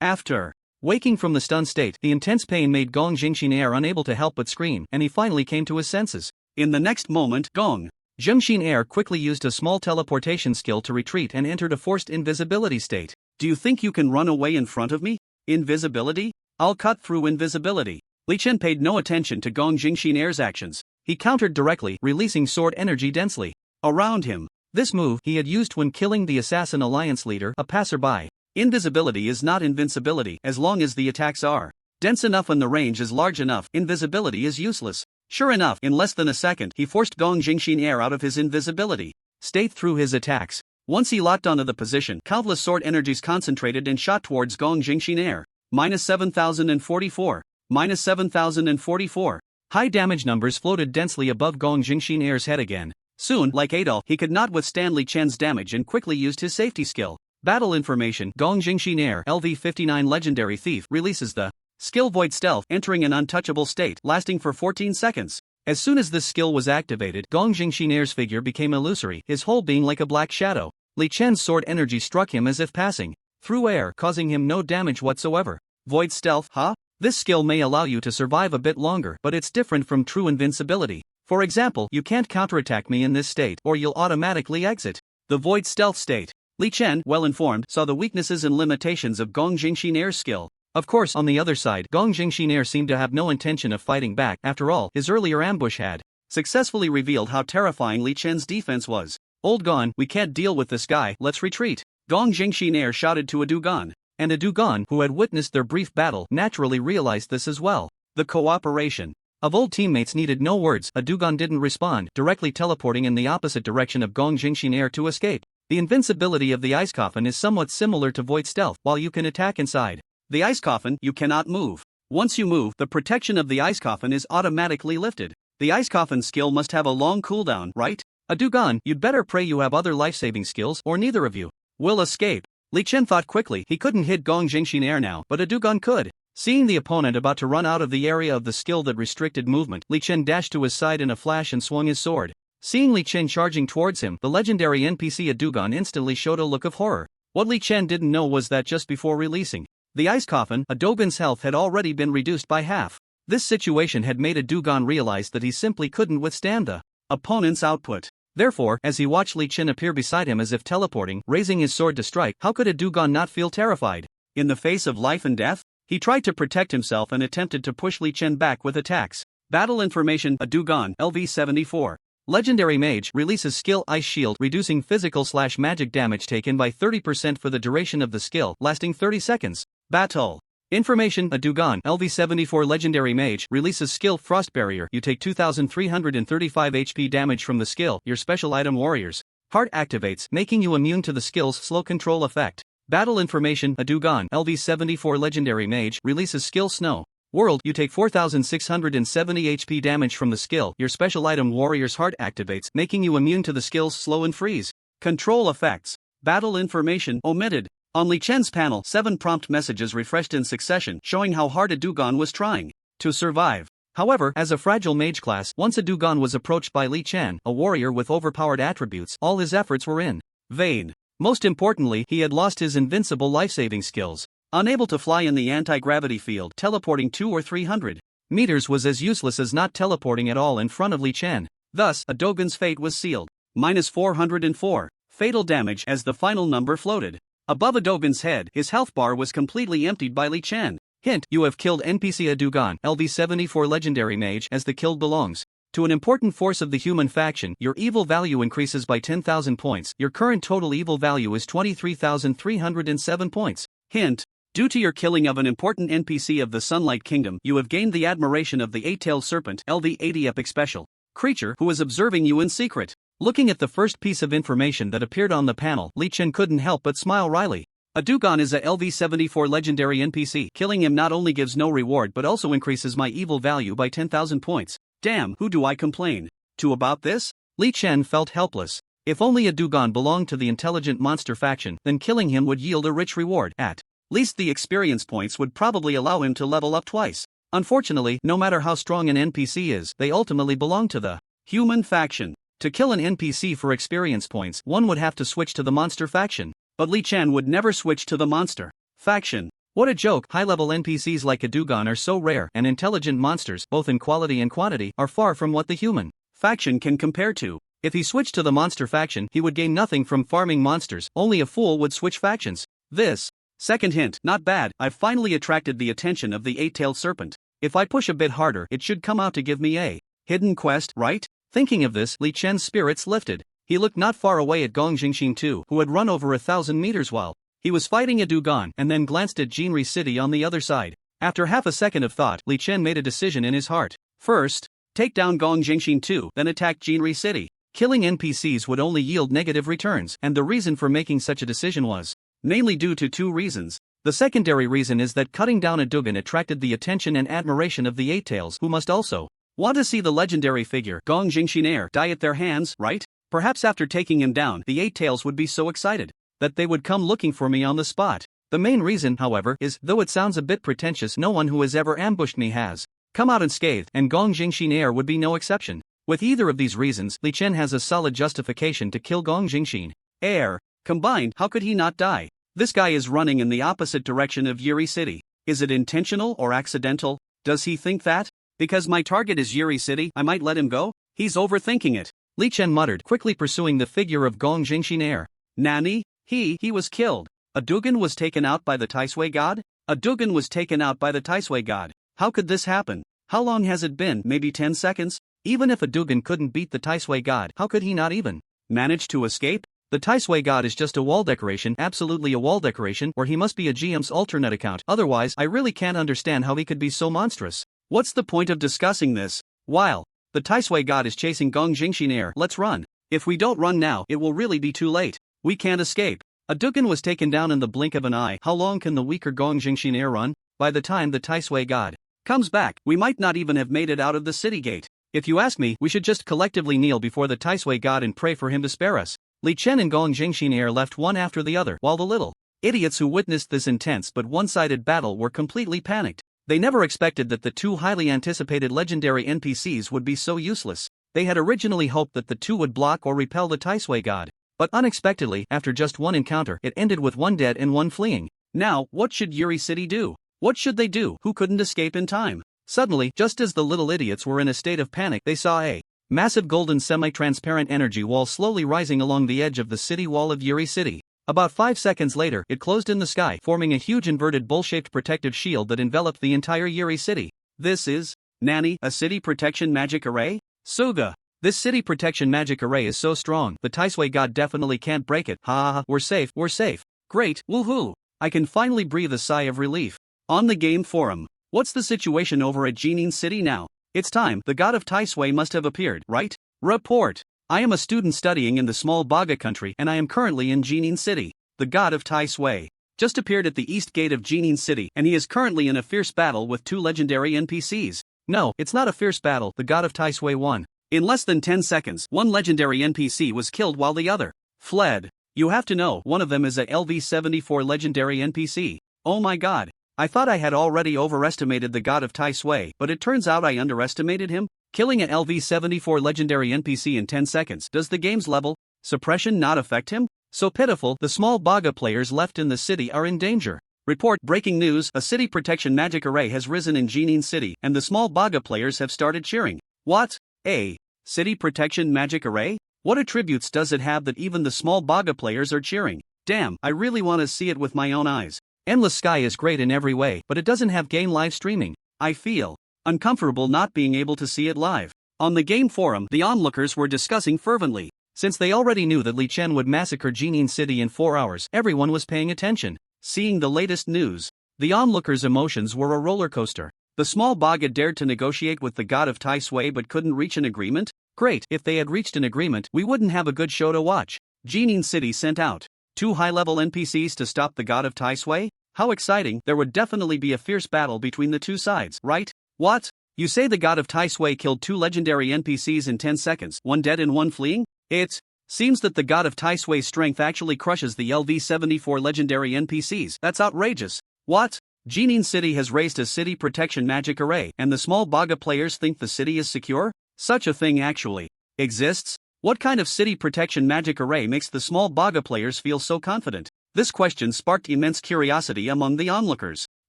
After waking from the stun state, the intense pain made Gong Jingxing Air unable to help but scream, and he finally came to his senses. In the next moment, Gong Jingxing Air quickly used a small teleportation skill to retreat and entered a forced invisibility state. Do you think you can run away in front of me? Invisibility? I'll cut through invisibility. Li Chen paid no attention to Gong Jingxing Air's actions. He countered directly, releasing sword energy densely around him. This move he had used when killing the Assassin Alliance leader, a passerby. Invisibility is not invincibility as long as the attacks are dense enough and the range is large enough. Invisibility is useless. Sure enough, in less than a second, he forced Gong Jingxing Air out of his invisibility state through his attacks. Once he locked onto the position, countless sword energies concentrated and shot towards Gong Jingxing Air. -7,044. -7,044. High damage numbers floated densely above Gong Jingxing Air's head again. Soon, like Adolf, he could not withstand Li Chen's damage and quickly used his safety skill. Battle information. Gong Jingxing Air, LV59 legendary thief, releases the skill Void Stealth, entering an untouchable state, lasting for 14 seconds. As soon as this skill was activated, Gong Jingxing Air's figure became illusory, his whole being like a black shadow. Li Chen's sword energy struck him as if passing through air, causing him no damage whatsoever. Void Stealth, huh? This skill may allow you to survive a bit longer, but it's different from true invincibility. For example, you can't counterattack me in this state, or you'll automatically exit the Void Stealth state. Li Chen, well informed, saw the weaknesses and limitations of Gong Jingxing Air's skill. Of course, on the other side, Gong Jingxing Air seemed to have no intention of fighting back. After all, his earlier ambush had successfully revealed how terrifying Li Chen's defense was. Old Gon, we can't deal with this guy, let's retreat. Gong Jingxing Air shouted to Adugon. and a Dugon who had witnessed their brief battle naturally realized this as well. The cooperation of old teammates needed no words. A Dugon didn't respond, directly teleporting in the opposite direction of Gong Jingxin Air to escape. The invincibility of the ice coffin is somewhat similar to Void Stealth. While you can attack inside the ice coffin, you cannot move. Once you move, the protection of the ice coffin is automatically lifted. The ice coffin skill must have a long cooldown, right? A Dugon, you'd better pray you have other life-saving skills, or neither of you will escape. Li Chen thought quickly. He couldn't hit Gong Jingxin Air now, but a Dugon could. Seeing the opponent about to run out of the area of the skill that restricted movement, Li Chen dashed to his side in a flash and swung his sword. Seeing Li Chen charging towards him, the legendary NPC Adugon instantly showed a look of horror. What Li Chen didn't know was that just before releasing the ice coffin, Adogon's health had already been reduced by half. This situation had made Adugon realize that he simply couldn't withstand the opponent's output. Therefore, as he watched Li Chen appear beside him as if teleporting, raising his sword to strike, how could Adugon not feel terrified? In the face of life and death? He tried to protect himself and attempted to push Li Chen back with attacks. Battle information: Adugon, LV74. Legendary Mage releases skill Ice Shield, reducing physical/magic damage taken by 30% for the duration of the skill, lasting 30 seconds. Battle information: Adugon, LV74 Legendary Mage releases skill Frost Barrier. You take 2335 HP damage from the skill. Your special item Warrior's Heart activates, making you immune to the skill's slow control effect. Battle information: Adugon, LV74 Legendary Mage releases skill Snow World. You take 4670 HP damage from the skill. Your special item Warrior's Heart activates, making you immune to the skill's slow and freeze control effects. Battle information omitted. On Li Chen's panel, 7 prompt messages refreshed in succession, showing how hard Adugon was trying to survive. However, as a fragile mage class, once Adugon was approached by Li Chen, a warrior with overpowered attributes, all his efforts were in vain. Most importantly, he had lost his invincible life-saving skills. Unable to fly in the anti-gravity field, teleporting 200 or 300 meters was as useless as not teleporting at all in front of Li Chen. Thus, Adogon's fate was sealed. -404 fatal damage as the final number floated above Adogon's head. His health bar was completely emptied by Li Chen. Hint: you have killed NPC Adugon, LV74 Legendary Mage, as the kill belongs to an important force of the human faction. Your evil value increases by 10,000 points. Your current total evil value is 23,307 points. Hint: due to your killing of an important NPC of the Sunlight Kingdom, you have gained the admiration of the Eight-Tailed Serpent, LV80 Epic Special creature, who is observing you in secret. Looking at the first piece of information that appeared on the panel, Li Chen couldn't help but smile wryly. Adugon is a LV74 legendary NPC. Killing him not only gives no reward but also increases my evil value by 10,000 points. Damn, who do I complain to about this? Li Chen felt helpless. If only Adugon belonged to the intelligent monster faction, then killing him would yield a rich reward. At least the experience points would probably allow him to level up twice. Unfortunately, no matter how strong an NPC is, they ultimately belong to the human faction. To kill an NPC for experience points, one would have to switch to the monster faction. But Li Chen would never switch to the monster faction. What a joke! High-level NPCs like Adugon are so rare, and intelligent monsters, both in quality and quantity, are far from what the human faction can compare to. If he switched to the monster faction, he would gain nothing from farming monsters. Only a fool would switch factions. This second hint, not bad. I've finally attracted the attention of the Eight-Tailed Serpent. If I push a bit harder, it should come out to give me a hidden quest, right? Thinking of this, Li Chen's spirits lifted. He looked not far away at Gong Jingxin too, who had run over 1,000 meters while he was fighting Adugon, and then glanced at Jinri City on the other side. After half a second of thought, Li Chen made a decision in his heart. First, take down Gong Jingxin 2, then attack Jinri City. Killing NPCs would only yield negative returns, and the reason for making such a decision was mainly due to 2 reasons. The secondary reason is that cutting down Adugon attracted the attention and admiration of the Eight Tails, who must also want to see the legendary figure Gong Jingxin Air die at their hands, right? Perhaps after taking him down, the Eight Tails would be so excited that they would come looking for me on the spot. The main reason, however, is, though it sounds a bit pretentious, no one who has ever ambushed me has come out unscathed, and Gong Jingxin Air would be no exception. With either of these reasons, Li Chen has a solid justification to kill Gong Jingxin Air. Combined, how could he not die? This guy is running in the opposite direction of Yuri City. Is it intentional or accidental? Does he think that? Because my target is Yuri City, I might let him go? He's overthinking it. Li Chen muttered, quickly pursuing the figure of Gong Jingxin Air. Nani? He was killed. Adugon was taken out by the Taisui god? Adugon was taken out by the Taisui god. How could this happen? How long has it been? Maybe 10 seconds? Even if Adugon couldn't beat the Taisui god, how could he not even manage to escape? The Taisui god is just a wall decoration, absolutely a wall decoration, or he must be a GM's alternate account, otherwise I really can't understand how he could be so monstrous. What's the point of discussing this? While the Taisui god is chasing Gong Jingxin air, let's run. If we don't run now, it will really be too late. We can't escape. A Dugan was taken down in the blink of an eye. How long can the weaker Gong Jingxin air run? By the time the Taisui god comes back, we might not even have made it out of the city gate. If you ask me, we should just collectively kneel before the Taisui god and pray for him to spare us. Li Chen and Gong Jingxin air left one after the other, while the little idiots who witnessed this intense but one-sided battle were completely panicked. They never expected that the two highly anticipated legendary NPCs would be so useless. They had originally hoped that the two would block or repel the Taisui god. But unexpectedly, after just one encounter, it ended with one dead and one fleeing. Now, what should Yuri City do? What should they do? Who couldn't escape in time? Suddenly, just as the little idiots were in a state of panic, they saw a massive golden semi-transparent energy wall slowly rising along the edge of the city wall of Yuri City. About 5 seconds later, it closed in the sky, forming a huge inverted bowl-shaped protective shield that enveloped the entire Yuri City. This is, Nani, a city protection magic array? Suga. This city protection magic array is so strong, the Taisui god definitely can't break it. Ha ha ha, we're safe, we're safe. Great, woohoo! I can finally breathe a sigh of relief. On the game forum. What's the situation over at Jinin City now? It's time, the god of Taisui must have appeared, right? Report. I am a student studying in the small Baga country and I am currently in Jinin City. The god of Taisui just appeared at the east gate of Jinin City and he is currently in a fierce battle with two legendary NPCs. No, it's not a fierce battle, the god of Taisui won. In less than 10 seconds, one legendary NPC was killed while the other fled. You have to know, one of them is a LV-74 legendary NPC. Oh my god. I thought I had already overestimated the god of Taisui, but it turns out I underestimated him. Killing an LV-74 legendary NPC in 10 seconds. Does the game's level suppression not affect him? So pitiful, the small Baga players left in the city are in danger. Report, breaking news, a city protection magic array has risen in Jinin City, and the small Baga players have started cheering. What? A city protection magic array? What attributes does it have that even the small Baga players are cheering? Damn, I really want to see it with my own eyes. Endless Sky is great in every way, but it doesn't have game live streaming. I feel uncomfortable not being able to see it live. On the game forum, the onlookers were discussing fervently. Since they already knew that Li Chen would massacre Jinin City in 4 hours, everyone was paying attention. Seeing the latest news, the onlookers' emotions were a roller coaster. The small Baga dared to negotiate with the god of Taisui but couldn't reach an agreement? Great, if they had reached an agreement, we wouldn't have a good show to watch. Jinin City sent out 2 high-level NPCs to stop the god of Taisui? How exciting, there would definitely be a fierce battle between the two sides, right? What? You say the god of Taisui killed 2 legendary NPCs in 10 seconds, one dead and one fleeing? It seems that the god of Taisui's strength actually crushes the LV-74 legendary NPCs. That's outrageous. What? Jinin City has raised a city protection magic array, and the small Baga players think the city is secure? Such a thing actually exists? What kind of city protection magic array makes the small Baga players feel so confident? This question sparked immense curiosity among the onlookers.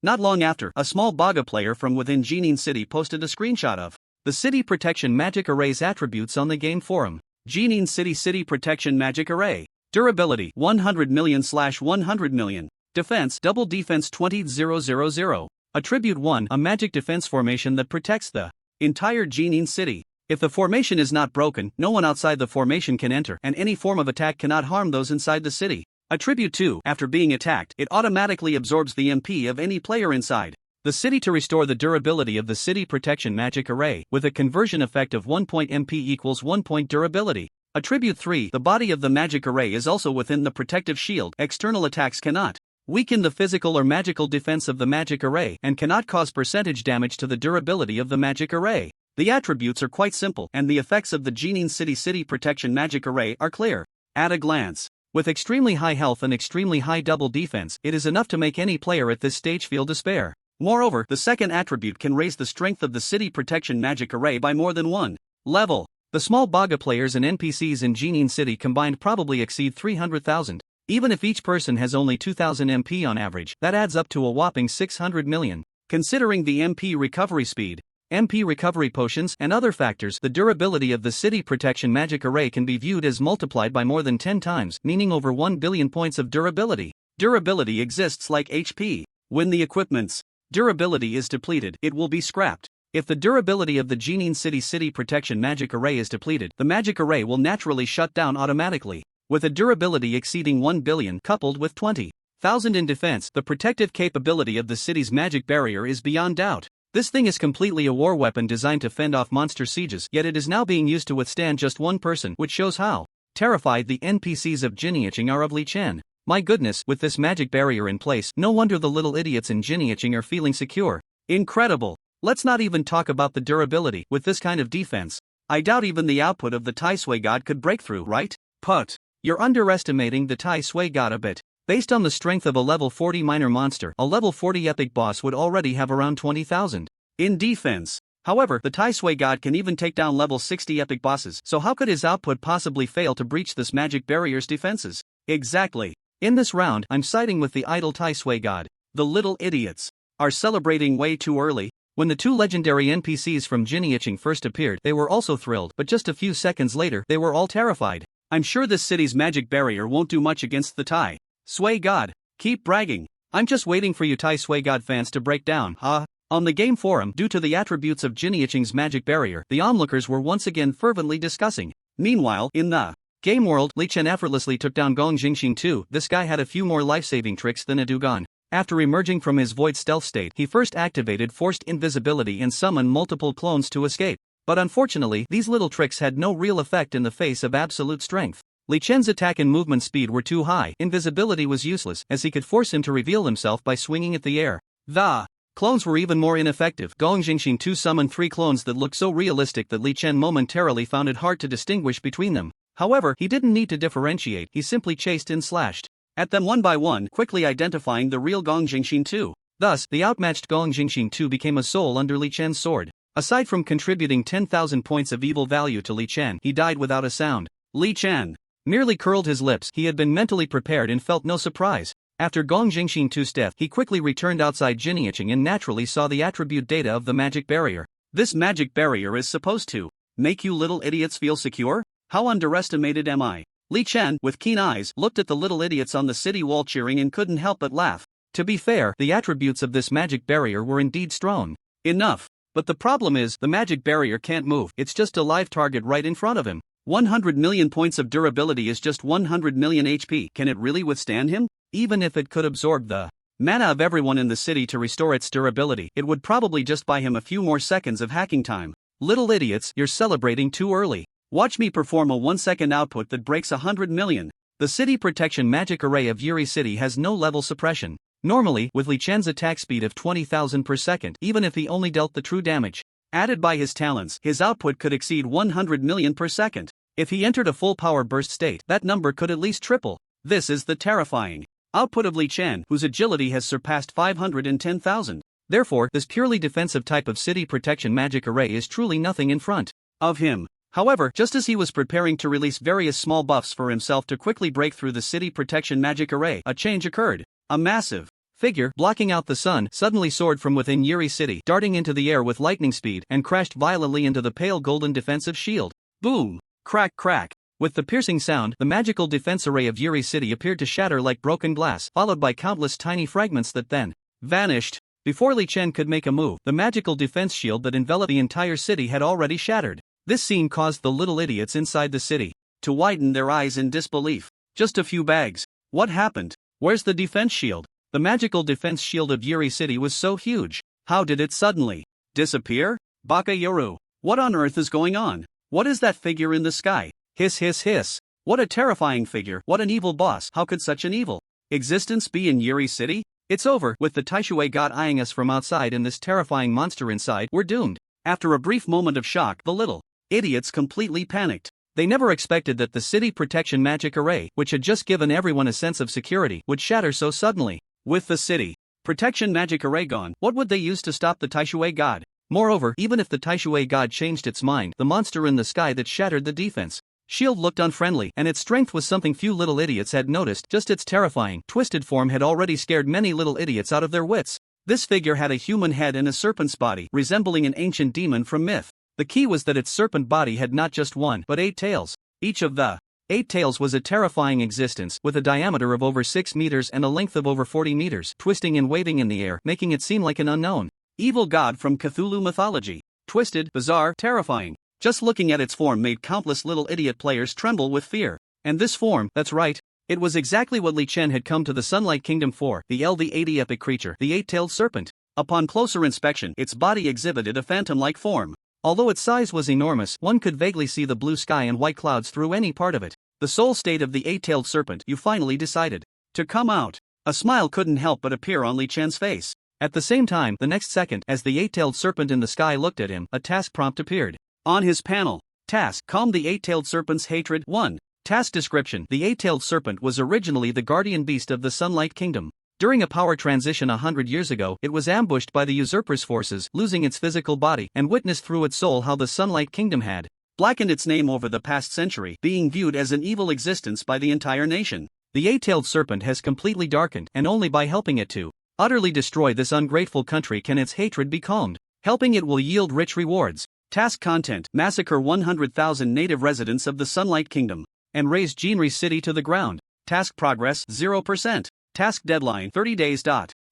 Not long after, a small Baga player from within Jinin City posted a screenshot of the city protection magic array's attributes on the game forum. Jinin City City Protection Magic Array. Durability 100 million/100 million. Defense double defense 20,000. Attribute 1, a magic defense formation that protects the entire Jinin City. If the formation is not broken, no one outside the formation can enter, and any form of attack cannot harm those inside the city. Attribute 2, after being attacked, it automatically absorbs the MP of any player inside the city to restore the durability of the city protection magic array, with a conversion effect of 1 point MP equals 1 point durability. Attribute 3, the body of the magic array is also within the protective shield. External attacks cannot weaken the physical or magical defense of the magic array, and cannot cause percentage damage to the durability of the magic array. The attributes are quite simple, and the effects of the Jinin City City Protection Magic Array are clear at a glance. With extremely high health and extremely high double defense, it is enough to make any player at this stage feel despair. Moreover, the second attribute can raise the strength of the City Protection Magic Array by more than 1 level. The small Baga players and NPCs in Jinin City combined probably exceed 300,000. Even if each person has only 2,000 MP on average, that adds up to a whopping 600 million. Considering the MP recovery speed, MP recovery potions, and other factors, the durability of the City Protection Magic Array can be viewed as multiplied by more than 10 times, meaning over 1 billion points of durability. Durability exists like HP. When the equipment's durability is depleted, it will be scrapped. If the durability of the Jinin City City Protection Magic Array is depleted, the magic array will naturally shut down automatically. With a durability exceeding 1 billion coupled with 20,000 in defense, the protective capability of the city's magic barrier is beyond doubt. This thing is completely a war weapon designed to fend off monster sieges, yet it is now being used to withstand just one person, which shows how terrified the NPCs of Jinyicheng are of Li Chen. My goodness, with this magic barrier in place, no wonder the little idiots in Jinyicheng are feeling secure. Incredible. Let's not even talk about the durability. With this kind of defense, I doubt even the output of the Tai Sui God could break through, right? Put. You're underestimating the Tai Sui God a bit. Based on the strength of a level 40 minor monster, a level 40 epic boss would already have around 20,000 in defense. However, the Tai Sui God can even take down level 60 epic bosses, so how could his output possibly fail to breach this magic barrier's defenses? Exactly. In this round, I'm siding with the idle Tai Sui God. The little idiots are celebrating way too early. When the two legendary NPCs from Jinyicheng first appeared, they were also thrilled, but just a few seconds later, they were all terrified. I'm sure this city's magic barrier won't do much against the Tai Sui God. Keep bragging. I'm just waiting for you Tai Sui God fans to break down, huh? On the game forum, due to the attributes of Jinyicheng's magic barrier, the onlookers were once again fervently discussing. Meanwhile, in the game world, Li Chen effortlessly took down Gong Jingxing 2. This guy had a few more life-saving tricks than a Dugon. After emerging from his void stealth state, he first activated forced invisibility and summoned multiple clones to escape. But unfortunately, these little tricks had no real effect in the face of absolute strength. Li Chen's attack and movement speed were too high. Invisibility was useless, as he could force him to reveal himself by swinging at the air. The clones were even more ineffective. Gong Jingxing 2 summoned 3 clones that looked so realistic that Li Chen momentarily found it hard to distinguish between them. However, he didn't need to differentiate, he simply chased and slashed at them one by one, quickly identifying the real Gong Jingxing 2. Thus, the outmatched Gong Jingxing 2 became a soul under Li Chen's sword. Aside from contributing 10,000 points of evil value to Li Chen, he died without a sound. Li Chen merely curled his lips. He had been mentally prepared and felt no surprise. After Gong Jingxing 2's death, he quickly returned outside Jinyicheng and naturally saw the attribute data of the magic barrier. This magic barrier is supposed to make you little idiots feel secure? How underestimated am I? Li Chen, with keen eyes, looked at the little idiots on the city wall cheering and couldn't help but laugh. To be fair, the attributes of this magic barrier were indeed strong enough. But the problem is, the magic barrier can't move, it's just a live target right in front of him. 100 million points of durability is just 100 million HP. Can it really withstand him? Even if it could absorb the mana of everyone in the city to restore its durability, it would probably just buy him a few more seconds of hacking time. Little idiots, you're celebrating too early. Watch me perform a 1-second output that breaks 100 million. The city protection magic array of Yuri City has no level suppression. Normally, with Li Chen's attack speed of 20,000 per second, even if he only dealt the true damage added by his talents, his output could exceed 100 million per second. If he entered a full power burst state, that number could at least triple. This is the terrifying output of Li Chen, whose agility has surpassed 510,000. Therefore, this purely defensive type of city protection magic array is truly nothing in front of him. However, just as he was preparing to release various small buffs for himself to quickly break through the city protection magic array, a change occurred. A massive figure, blocking out the sun, suddenly soared from within Yuri City, darting into the air with lightning speed, and crashed violently into the pale golden defensive shield. Boom! Crack crack! With the piercing sound, the magical defense array of Yuri City appeared to shatter like broken glass, followed by countless tiny fragments that then vanished. Before Li Chen could make a move, the magical defense shield that enveloped the entire city had already shattered. This scene caused the little idiots inside the city to widen their eyes in disbelief. Just a few bags. What happened? Where's the defense shield? The magical defense shield of Yuri City was so huge. How did it suddenly disappear? Baka Yoru. What on earth is going on? What is that figure in the sky? Hiss hiss hiss. What a terrifying figure. What an evil boss. How could such an evil existence be in Yuri City? It's over. With the Tai Sui God eyeing us from outside and this terrifying monster inside, we're doomed. After a brief moment of shock, the little idiots completely panicked. They never expected that the city protection magic array, which had just given everyone a sense of security, would shatter so suddenly. With the city protection magic array gone, what would they use to stop the Tai Sui God? Moreover, even if the Tai Sui God changed its mind, the monster in the sky that shattered the defense shield looked unfriendly, and its strength was something few little idiots had noticed. Just its terrifying, twisted form had already scared many little idiots out of their wits. This figure had a human head and a serpent's body, resembling an ancient demon from myth. The key was that its serpent body had not just 1 but 8 tails. Each of the 8 tails was a terrifying existence, with a diameter of over 6 meters and a length of over 40 meters, twisting and waving in the air, making it seem like an unknown evil god from Cthulhu mythology. Twisted, bizarre, terrifying. Just looking at its form made countless little idiot players tremble with fear. And this form, that's right. It was exactly what Li Chen had come to the Sunlight Kingdom for, the LV-80 epic creature, the eight-tailed serpent. Upon closer inspection, its body exhibited a phantom-like form. Although its size was enormous, one could vaguely see the blue sky and white clouds through any part of it. The soul state of the eight-tailed serpent, you finally decided to come out. A smile couldn't help but appear on Li Chen's face. At the same time, the next second, as the eight-tailed serpent in the sky looked at him, a task prompt appeared on his panel. Task: calm the eight-tailed serpent's hatred. 1. Task description: the eight-tailed serpent was originally the guardian beast of the Sunlight Kingdom. During a power transition 100 years ago, it was ambushed by the usurper's forces, losing its physical body, and witnessed through its soul how the Sunlight Kingdom had blackened its name over the past century, being viewed as an evil existence by the entire nation. The eight-tailed serpent has completely darkened, and only by helping it to utterly destroy this ungrateful country can its hatred be calmed. Helping it will yield rich rewards. Task content: massacre 100,000 native residents of the Sunlight Kingdom and raze Jinri City to the ground. Task progress 0%. Task deadline 30 days.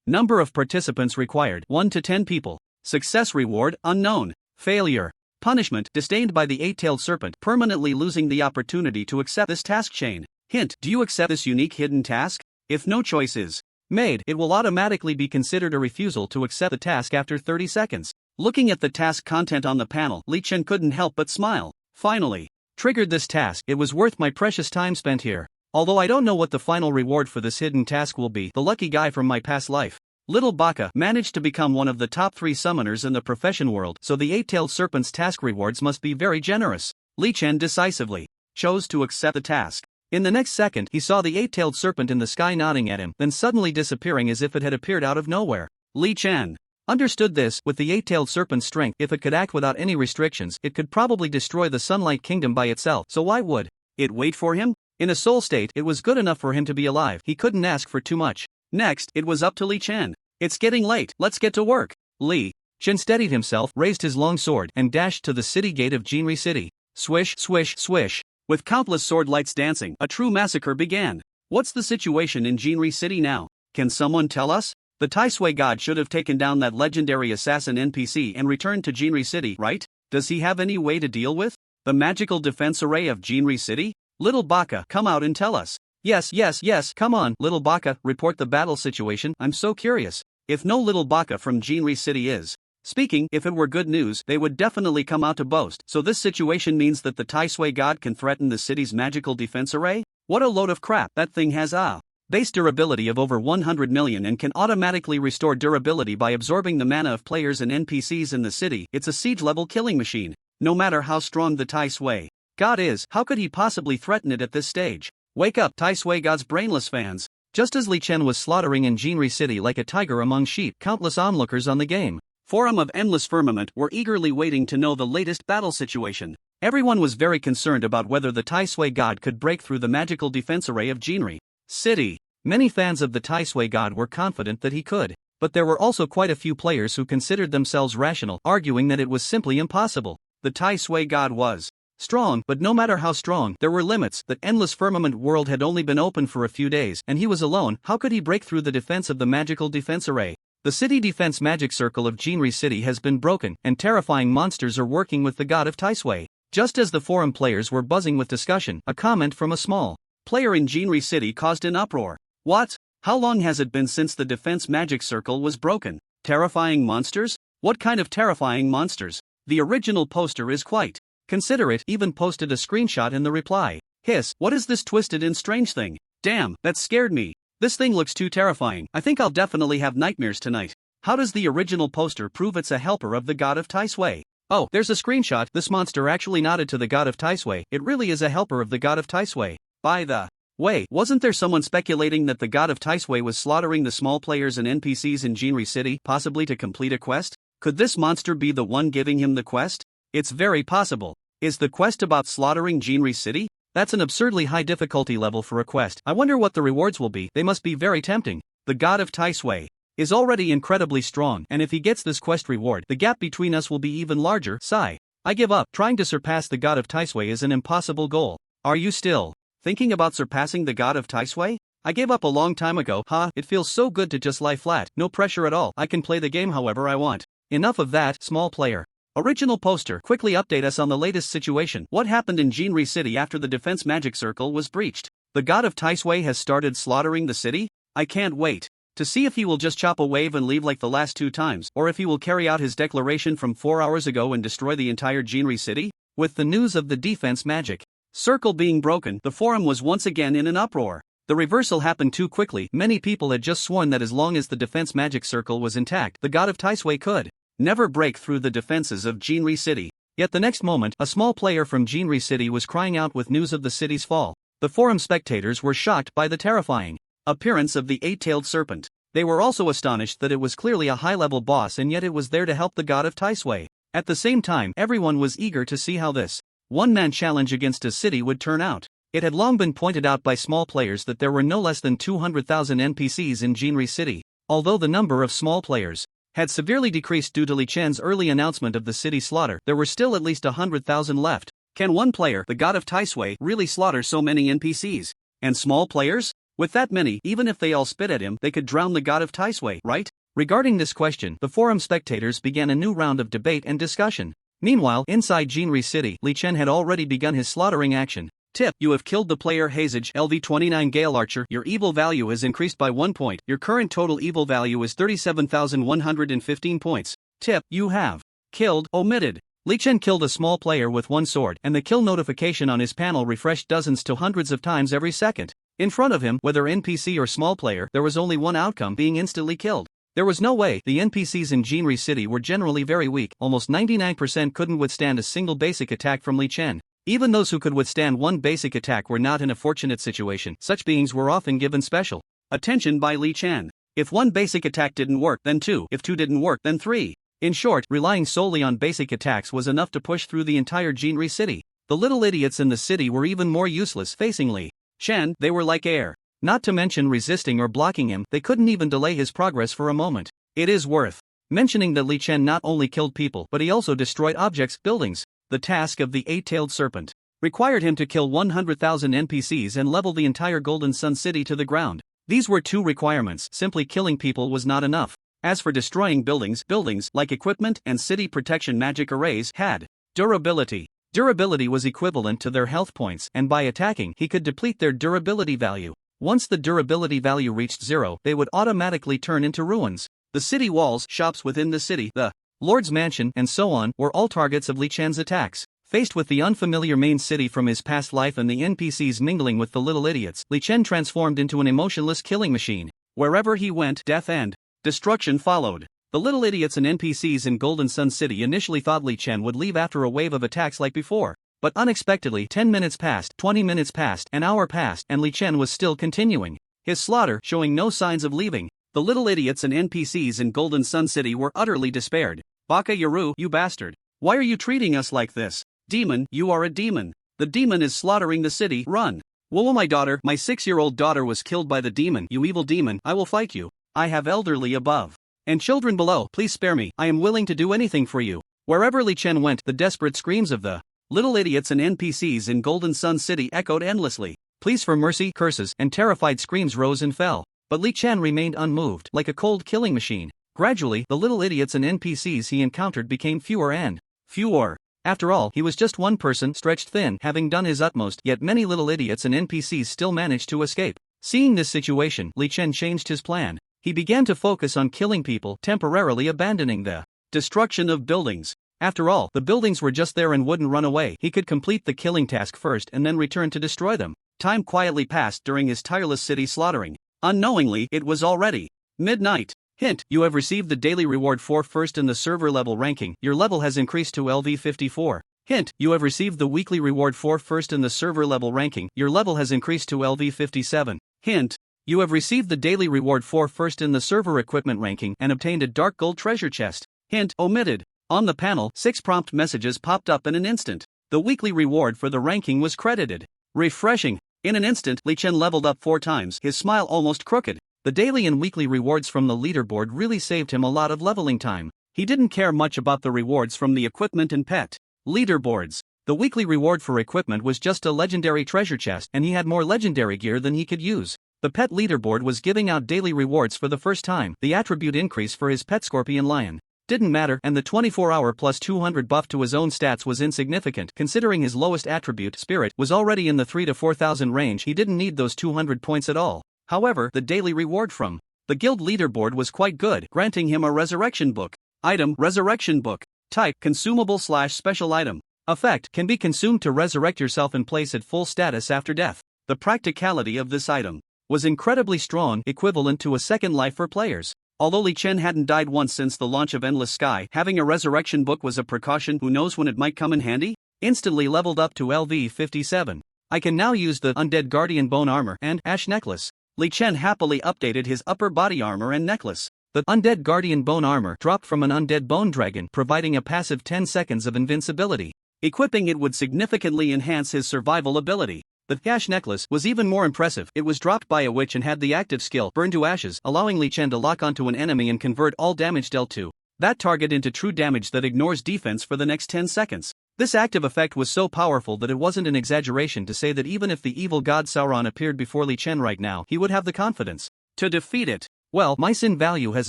Number of participants required 1 to 10 people. Success reward unknown. Failure punishment: disdained by the eight-tailed serpent, permanently losing the opportunity to accept this task chain. Hint: do you accept this unique hidden task? If no choice is made, it will automatically be considered a refusal to accept the task after 30 seconds. Looking at the task content on the panel, Li Chen couldn't help but smile. Finally triggered this task. It was worth my precious time spent here. Although I don't know what the final reward for this hidden task will be. The lucky guy from my past life, Little Baka, managed to become one of the top 3 summoners in the profession world, so the eight-tailed serpent's task rewards must be very generous. Li Chen decisively chose to accept the task. In the next second, he saw the eight-tailed serpent in the sky nodding at him, then suddenly disappearing as if it had appeared out of nowhere. Li Chen understood this. With the eight-tailed serpent's strength, if it could act without any restrictions, it could probably destroy the Sunlight Kingdom by itself, so why would it wait for him? In a soul state, it was good enough for him to be alive. He couldn't ask for too much. Next, it was up to Li Chen. It's getting late, let's get to work. Li Chen steadied himself, raised his long sword, and dashed to the city gate of Jinri City. Swish, swish, swish. With countless sword lights dancing, a true massacre began. What's the situation in Jinri City now? Can someone tell us? The Taisui god should have taken down that legendary assassin NPC and returned to Jinri City, right? Does he have any way to deal with the magical defense array of Jinri City? Little Baka, come out and tell us. Yes, come on, Little Baka, report the battle situation. I'm so curious. If no Little Baka from Jinri City is speaking, if it were good news, they would definitely come out to boast. So this situation means that the Taisui god can threaten the city's magical defense array? What a load of crap. That thing has a base durability of over 100 million and can automatically restore durability by absorbing the mana of players and NPCs in the city. It's a siege-level killing machine. No matter how strong the Taisui god is, how could he possibly threaten it at this stage? Wake up, Taisui god's brainless fans. Just as Li Chen was slaughtering in Jinri City like a tiger among sheep, countless onlookers on the game forum of Endless Firmament were eagerly waiting to know the latest battle situation. Everyone was very concerned about whether the Taisui god could break through the magical defense array of Jinri City. Many fans of the Taisui god were confident that he could, but there were also quite a few players who considered themselves rational, arguing that it was simply impossible. The Taisui god was strong, but no matter how strong, there were limits. The Endless Firmament world had only been open for a few days, and he was alone. How could he break through the defense of the magical defense array? The city defense magic circle of Jinri City has been broken, and terrifying monsters are working with the god of Taisui. Just as the forum players were buzzing with discussion, a comment from a small player in Jinri City caused an uproar. What? How long has it been since the defense magic circle was broken? Terrifying monsters? What kind of terrifying monsters? The original poster is quite considerate, even posted a screenshot in the reply. Hiss, what is this twisted and strange thing? Damn, that scared me. This thing looks too terrifying. I think I'll definitely have nightmares tonight. How does the original poster prove it's a helper of the god of Taisui? Oh, there's a screenshot. This monster actually nodded to the god of Taisui. It really is a helper of the god of Taisui. By the way, wasn't there someone speculating that the god of Taisui was slaughtering the small players and NPCs in Jinri City, possibly to complete a quest? Could this monster be the one giving him the quest? It's very possible. Is the quest about slaughtering Jinri City? That's an absurdly high difficulty level for a quest. I wonder what the rewards will be. They must be very tempting. The god of Taisui is already incredibly strong, and if he gets this quest reward, the gap between us will be even larger. Sigh. I give up. Trying to surpass the god of Taisui is an impossible goal. Are you still thinking about surpassing the god of Taisui? I gave up a long time ago. It feels so good to just lie flat. No pressure at all. I can play the game however I want. Enough of that, small player. Original poster. Quickly update us on the latest situation. What happened in Jinri City after the defense magic circle was breached? The god of Taisui has started slaughtering the city? I can't wait to see if he will just chop a wave and leave like the last 2 times, or if he will carry out his declaration from 4 hours ago and destroy the entire Jinri City. With the news of the defense magic circle being broken, the forum was once again in an uproar. The reversal happened too quickly. Many people had just sworn that as long as the defense magic circle was intact, the god of Taisui could never break through the defenses of Jinri City. Yet the next moment, a small player from Jinri City was crying out with news of the city's fall. The forum spectators were shocked by the terrifying appearance of the 8-tailed serpent. They were also astonished that it was clearly a high-level boss and yet it was there to help the god of Taisui. At the same time, everyone was eager to see how this one-man challenge against a city would turn out. It had long been pointed out by small players that there were no less than 200,000 NPCs in Jinri City. Although the number of small players had severely decreased due to Li Chen's early announcement of the city slaughter, there were still at least 100,000 left. Can one player, the god of Taisui, really slaughter so many NPCs? And small players? With that many, even if they all spit at him, they could drown the god of Taisui, right? Regarding this question, the forum spectators began a new round of debate and discussion. Meanwhile, inside Jinri City, Li Chen had already begun his slaughtering action. Tip: you have killed the player Hazage LV29 Gale Archer. Your evil value has increased by 1 point. Your current total evil value is 37,115 points. Tip: you have killed omitted. Li Chen killed a small player with 1 sword, and the kill notification on his panel refreshed dozens to hundreds of times every second. In front of him, whether NPC or small player, there was only one outcome: being instantly killed. There was no way. The NPCs in Jinri City were generally very weak. Almost 99% couldn't withstand a single basic attack from Li Chen. Even those who could withstand one basic attack were not in a fortunate situation. Such beings were often given special attention by Li Chen. If 1 basic attack didn't work, then 2. If 2 didn't work, then 3. In short, relying solely on basic attacks was enough to push through the entire Jinri City. The little idiots in the city were even more useless facing Li Chen. They were like air. Not to mention resisting or blocking him, they couldn't even delay his progress for a moment. It is worth mentioning that Li Chen not only killed people, but he also destroyed objects, buildings. The task of the 8-tailed serpent required him to kill 100,000 NPCs and level the entire Golden Sun City to the ground. These were 2 requirements. Simply killing people was not enough. As for destroying buildings like equipment and city protection magic arrays had durability. Durability was equivalent to their health points, and by attacking, he could deplete their durability value. Once the durability value reached 0, they would automatically turn into ruins. The city walls, shops within the city, the Lord's mansion, and so on, were all targets of Li Chen's attacks. Faced with the unfamiliar main city from his past life and the NPCs mingling with the little idiots, Li Chen transformed into an emotionless killing machine. Wherever he went, death and destruction followed. The little idiots and NPCs in Golden Sun City initially thought Li Chen would leave after a wave of attacks like before. But unexpectedly, 10 minutes passed, 20 minutes passed, an hour passed, and Li Chen was still continuing his slaughter, showing no signs of leaving. The little idiots and NPCs in Golden Sun City were utterly despaired. Baka Yaru, you bastard. Why are you treating us like this? Demon, you are a demon. The demon is slaughtering the city, run. Whoa, my daughter, my 6-year-old daughter was killed by the demon. You evil demon, I will fight you. I have elderly above and children below, please spare me. I am willing to do anything for you. Wherever Li Chen went, the desperate screams of the little idiots and NPCs in Golden Sun City echoed endlessly. Pleas for mercy, curses, and terrified screams rose and fell. But Li Chen remained unmoved, like a cold killing machine. Gradually, the little idiots and NPCs he encountered became fewer and fewer. After all, he was just one person, stretched thin, having done his utmost, yet many little idiots and NPCs still managed to escape. Seeing this situation, Li Chen changed his plan. He began to focus on killing people, temporarily abandoning the destruction of buildings. After all, the buildings were just there and wouldn't run away. He could complete the killing task first and then return to destroy them. Time quietly passed during his tireless city slaughtering. Unknowingly, it was already midnight. Hint: you have received the daily reward for first in the server level ranking. Your level has increased to LV54. Hint: you have received the weekly reward for first in the server level ranking. Your level has increased to LV57. Hint: you have received the daily reward for first in the server equipment ranking and obtained a dark gold treasure chest. Hint: omitted. On the panel, 6 prompt messages popped up in an instant. The weekly reward for the ranking was credited. Refreshing. In an instant, Li Chen leveled up 4 times, his smile almost crooked. The daily and weekly rewards from the leaderboard really saved him a lot of leveling time. He didn't care much about the rewards from the equipment and pet leaderboards. The weekly reward for equipment was just a legendary treasure chest, and he had more legendary gear than he could use. The pet leaderboard was giving out daily rewards for the first time, the attribute increase for his pet scorpion lion. didn't matter, and the 24-hour plus 200 buff to his own stats was insignificant considering his lowest attribute, Spirit, was already in the 3 to 4,000 range. He didn't need those 200 points at all. However, the daily reward from the guild leaderboard was quite good, granting him a resurrection book. Item: Resurrection book. Type: consumable/special item. Effect: can be consumed to resurrect yourself in place at full status after death. The practicality of this item was incredibly strong, equivalent to a second life for players. Although Li Chen hadn't died once since the launch of Endless Sky, having a resurrection book was a precaution. Who knows when it might come in handy? Instantly leveled up to LV 57. I can now use the Undead Guardian Bone Armor and Ash Necklace. Li Chen happily updated his upper body armor and necklace. The Undead Guardian Bone Armor dropped from an Undead Bone Dragon, providing a passive 10 seconds of invincibility. Equipping it would significantly enhance his survival ability. The Ash Necklace was even more impressive. It was dropped by a witch and had the active skill Burn to Ashes, allowing Li Chen to lock onto an enemy and convert all damage dealt to that target into true damage that ignores defense for the next 10 seconds. This active effect was so powerful that it wasn't an exaggeration to say that even if the evil god Sauron appeared before Li Chen right now, he would have the confidence to defeat it. Well, my sin value has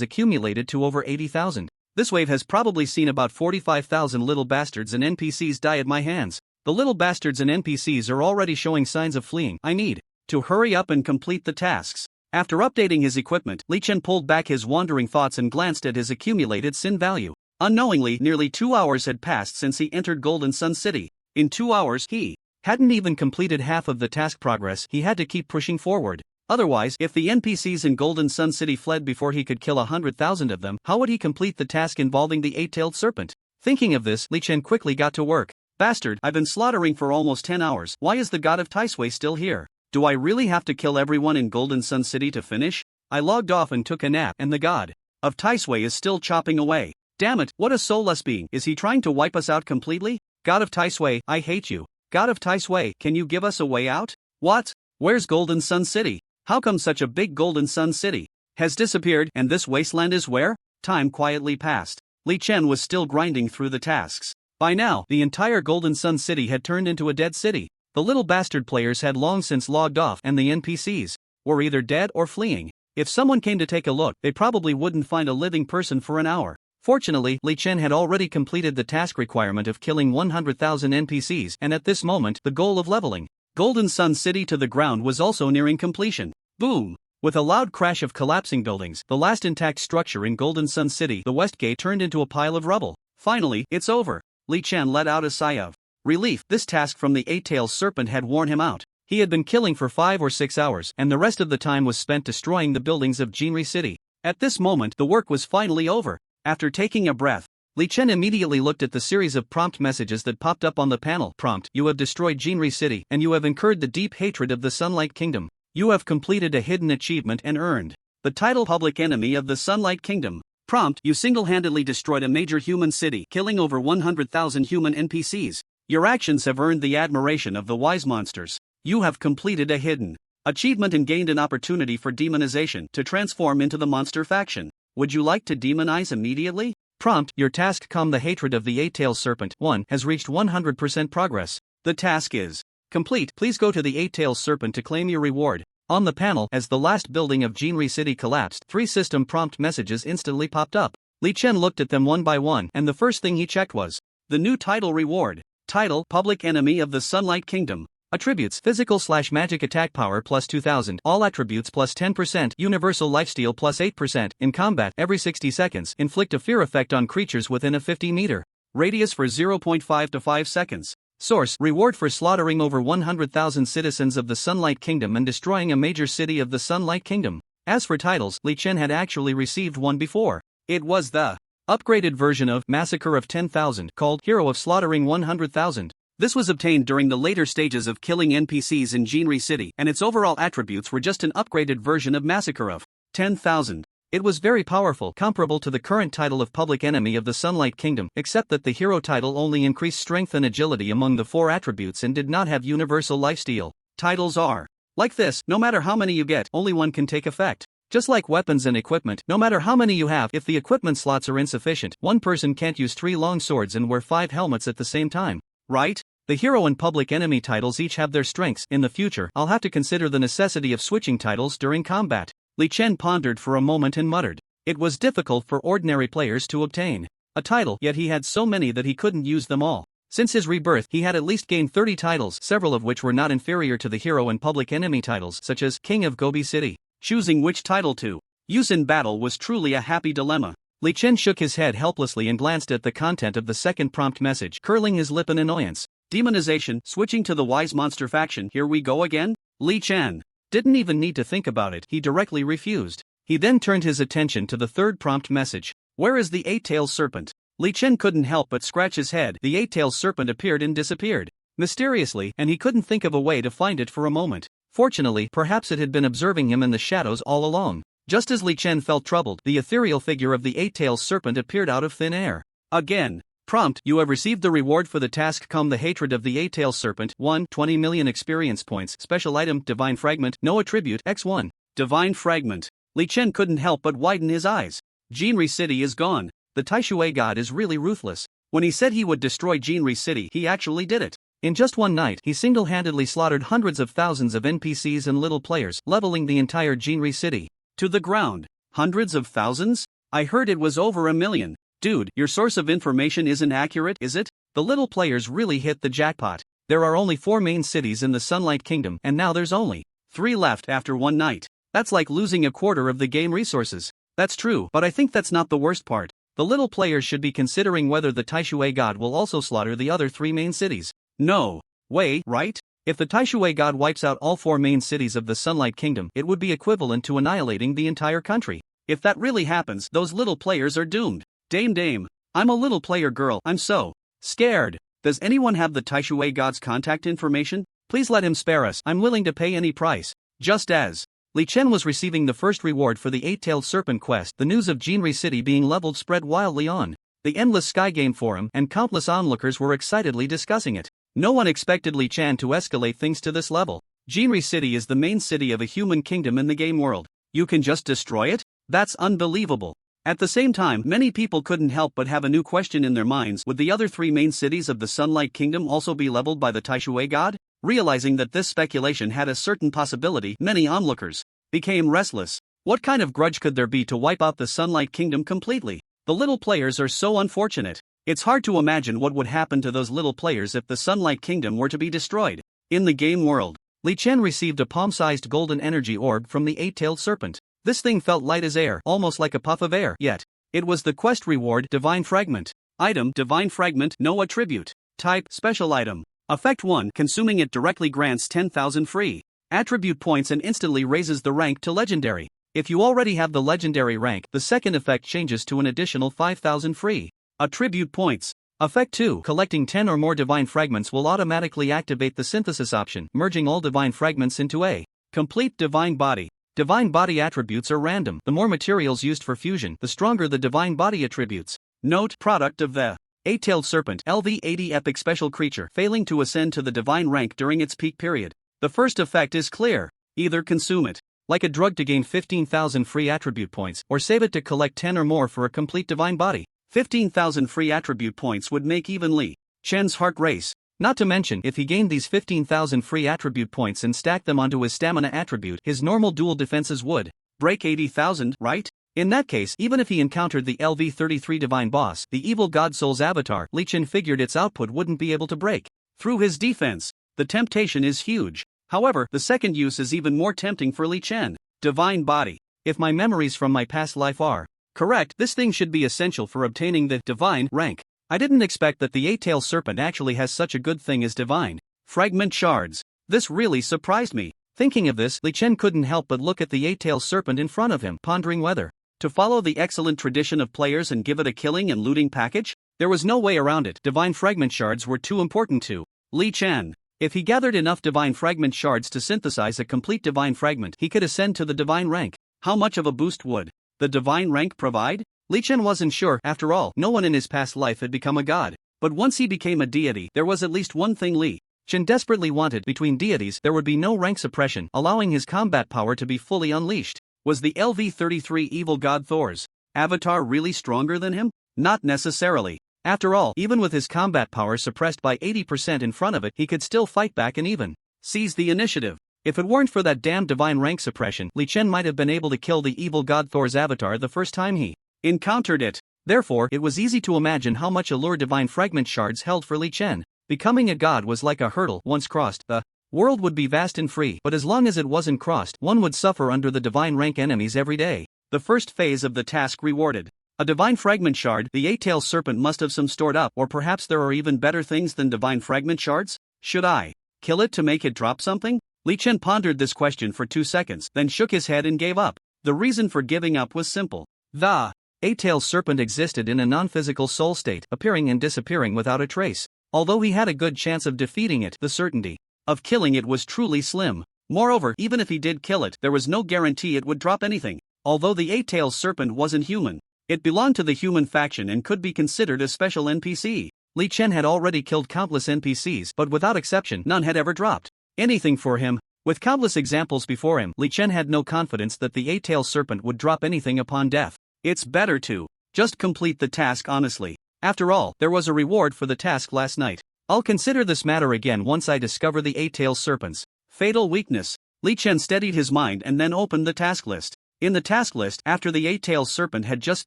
accumulated to over 80,000. This wave has probably seen about 45,000 little bastards and NPCs die at my hands. The little bastards and NPCs are already showing signs of fleeing. I need to hurry up and complete the tasks. After updating his equipment, Li Chen pulled back his wandering thoughts and glanced at his accumulated sin value. Unknowingly, nearly 2 hours had passed since he entered Golden Sun City. In 2 hours, he hadn't even completed half of the task progress. He had to keep pushing forward. Otherwise, if the NPCs in Golden Sun City fled before he could kill 100,000 of them, how would he complete the task involving the 8-tailed serpent? Thinking of this, Li Chen quickly got to work. Bastard, I've been slaughtering for almost 10 hours. Why is the god of Taisui still here? Do I really have to kill everyone in Golden Sun City to finish? I logged off and took a nap, and the god of Taisui is still chopping away. Damn it, what a soulless being. Is he trying to wipe us out completely? God of Taisui, I hate you. God of Taisui, can you give us a way out? What? Where's Golden Sun City? How come such a big Golden Sun City has disappeared, and this wasteland is where? Time quietly passed. Li Chen was still grinding through the tasks. By now, the entire Golden Sun City had turned into a dead city. The little bastard players had long since logged off, and the NPCs were either dead or fleeing. If someone came to take a look, they probably wouldn't find a living person for an hour. Fortunately, Li Chen had already completed the task requirement of killing 100,000 NPCs, and at this moment, the goal of leveling Golden Sun City to the ground was also nearing completion. Boom! With a loud crash of collapsing buildings, the last intact structure in Golden Sun City, the West Gate, turned into a pile of rubble. Finally, it's over. Li Chen let out a sigh of relief. This task from the 8-tailed serpent had worn him out. He had been killing for 5 or 6 hours, and the rest of the time was spent destroying the buildings of Jinri City. At this moment, the work was finally over. After taking a breath, Li Chen immediately looked at the series of prompt messages that popped up on the panel. Prompt: you have destroyed Jinri City, and you have incurred the deep hatred of the Sunlight Kingdom. You have completed a hidden achievement and earned the title Public Enemy of the Sunlight Kingdom. Prompt: you single-handedly destroyed a major human city, killing over 100,000 human NPCs. Your actions have earned the admiration of the wise monsters. You have completed a hidden achievement and gained an opportunity for demonization to transform into the monster faction. Would you like to demonize immediately? Prompt: your task Calm the Hatred of the 8-tailed Serpent 1 has reached 100% progress. The task is complete. Please go to the 8-tailed Serpent to claim your reward. On the panel, as the last building of Jinri City collapsed, 3 system prompt messages instantly popped up. Li Chen looked at them one by one, and the first thing he checked was the new title reward. Title: Public Enemy of the Sunlight Kingdom. Attributes: physical/magic attack power plus 2000, all attributes plus 10%, universal lifesteal plus 8%, in combat every 60 seconds, inflict a fear effect on creatures within a 50-meter radius for 0.5 to 5 seconds. Source: reward for slaughtering over 100,000 citizens of the Sunlight Kingdom and destroying a major city of the Sunlight Kingdom. As for titles, Li Chen had actually received one before. It was the upgraded version of Massacre of 10,000 called Hero of Slaughtering 100,000. This was obtained during the later stages of killing NPCs in Jinri City, and its overall attributes were just an upgraded version of Massacre of 10,000. It was very powerful, comparable to the current title of Public Enemy of the Sunlight Kingdom, except that the hero title only increased strength and agility among the 4 attributes and did not have universal lifesteal. Titles are like this: no matter how many you get, only one can take effect. Just like weapons and equipment, no matter how many you have, if the equipment slots are insufficient, one person can't use 3 long swords and wear 5 helmets at the same time. Right? The hero and Public Enemy titles each have their strengths. In the future, I'll have to consider the necessity of switching titles during combat. Li Chen pondered for a moment and muttered. It was difficult for ordinary players to obtain a title, yet he had so many that he couldn't use them all. Since his rebirth, he had at least gained 30 titles, several of which were not inferior to the hero and public enemy titles such as King of Gobi City. Choosing which title to use in battle was truly a happy dilemma. Li Chen shook his head helplessly and glanced at the content of the second prompt message, curling his lip in annoyance. Demonization, switching to the wise monster faction, here we go again? Li Chen didn't even need to think about it, he directly refused. He then turned his attention to the third prompt message. Where is the eight-tailed serpent? Li Chen couldn't help but scratch his head. The eight-tailed serpent appeared and disappeared mysteriously, and he couldn't think of a way to find it for a moment. Fortunately, perhaps it had been observing him in the shadows all along. Just as Li Chen felt troubled, the ethereal figure of the eight-tailed serpent appeared out of thin air. Again. Prompt: you have received the reward for the task Come the Hatred of the Eight-tailed Serpent. 1. 20 million experience points. Special item, Divine Fragment, no attribute, X1. Divine Fragment. Li Chen couldn't help but widen his eyes. Jinri City is gone. The Taishui god is really ruthless. When he said he would destroy Jinri City, he actually did it. In just one night, he single-handedly slaughtered hundreds of thousands of NPCs and little players, leveling the entire Jinri City to the ground. Hundreds of thousands? I heard it was over 1 million. Dude, your source of information isn't accurate, is it? The little players really hit the jackpot. There are only 4 main cities in the Sunlight Kingdom, and now there's only 3 left after one night. That's like losing a quarter of the game resources. That's true, but I think that's not the worst part. The little players should be considering whether the Taishui god will also slaughter the other 3 main cities. No way, right? If the Taishui god wipes out all 4 main cities of the Sunlight Kingdom, it would be equivalent to annihilating the entire country. If that really happens, those little players are doomed. Dame, I'm a little player girl, I'm so scared. Does anyone have the Taishui god's contact information? Please let him spare us, I'm willing to pay any price. Just as Li Chen was receiving the first reward for the eight-tailed serpent quest, the news of Jinri City being leveled spread wildly on the Endless Sky Game forum, and countless onlookers were excitedly discussing it. No one expected Li Chen to escalate things to this level. Jinri City is the main city of a human kingdom in the game world. You can just destroy it? That's unbelievable. At the same time, many people couldn't help but have a new question in their minds. Would the other 3 main cities of the Sunlight Kingdom also be leveled by the Taishui god? Realizing that this speculation had a certain possibility, many onlookers became restless. What kind of grudge could there be to wipe out the Sunlight Kingdom completely? The little players are so unfortunate. It's hard to imagine what would happen to those little players if the Sunlight Kingdom were to be destroyed. In the game world, Li Chen received a palm-sized golden energy orb from the eight-tailed serpent. This thing felt light as air, almost like a puff of air, yet it was the quest reward, Divine Fragment. Item, Divine Fragment, no attribute. Type, Special Item. Effect 1, consuming it directly grants 10,000 free attribute points and instantly raises the rank to Legendary. If you already have the Legendary rank, the second effect changes to an additional 5,000 free attribute points. Effect 2, collecting 10 or more Divine Fragments will automatically activate the synthesis option, merging all Divine Fragments into a complete Divine Body. Divine Body attributes are random. The more materials used for fusion, the stronger the Divine Body attributes. Note: product of the eight-tailed serpent, LV80 epic special creature, failing to ascend to the divine rank during its peak period. The first effect is clear. Either consume it like a drug to gain 15,000 free attribute points, or save it to collect 10 or more for a complete Divine Body. 15,000 free attribute points would make even Li Chen's heart race. Not to mention, if he gained these 15,000 free attribute points and stacked them onto his stamina attribute, his normal dual defenses would break 80,000, right? In that case, even if he encountered the LV33 divine boss, the evil god soul's avatar, Li Chen figured its output wouldn't be able to break through his defense. The temptation is huge. However, the second use is even more tempting for Li Chen. Divine Body. If my memories from my past life are correct, this thing should be essential for obtaining the divine rank. I didn't expect that the eight-tailed serpent actually has such a good thing as divine fragment shards. This really surprised me. Thinking of this, Li Chen couldn't help but look at the eight-tailed serpent in front of him, pondering whether to follow the excellent tradition of players and give it a killing and looting package. There was no way around it. Divine fragment shards were too important to Li Chen. If he gathered enough divine fragment shards to synthesize a complete divine fragment, he could ascend to the divine rank. How much of a boost would the divine rank provide? Li Chen wasn't sure. After all, no one in his past life had become a god. But once he became a deity, there was at least one thing Li Chen desperately wanted. Between deities, there would be no rank suppression, allowing his combat power to be fully unleashed. Was the LV33 evil god Thor's avatar really stronger than him? Not necessarily. After all, even with his combat power suppressed by 80% in front of it, he could still fight back and even seize the initiative. If it weren't for that damn divine rank suppression, Li Chen might have been able to kill the evil god Thor's avatar the first time he encountered it. Therefore, it was easy to imagine how much allure divine fragment shards held for Li Chen. Becoming a god was like a hurdle once crossed. The world would be vast and free, but as long as it wasn't crossed, one would suffer under the divine rank enemies every day. The first phase of the task rewarded. A divine fragment shard. The eight-tailed serpent must have some stored up, or perhaps there are even better things than divine fragment shards? Should I kill it to make it drop something? Li Chen pondered this question for 2 seconds, then shook his head and gave up. The reason for giving up was simple. The eight-tailed serpent existed in a non-physical soul state, appearing and disappearing without a trace. Although he had a good chance of defeating it, the certainty of killing it was truly slim. Moreover, even if he did kill it, there was no guarantee it would drop anything. Although the eight-tailed serpent wasn't human, it belonged to the human faction and could be considered a special NPC. Li Chen had already killed countless NPCs, but without exception, none had ever dropped anything for him. With countless examples before him, Li Chen had no confidence that the eight-tailed serpent would drop anything upon death. It's better to just complete the task honestly. After all, there was a reward for the task last night. I'll consider this matter again once I discover the eight-tailed serpent's fatal weakness. Li Chen steadied his mind and then opened the task list. In the task list, after the eight-tailed serpent had just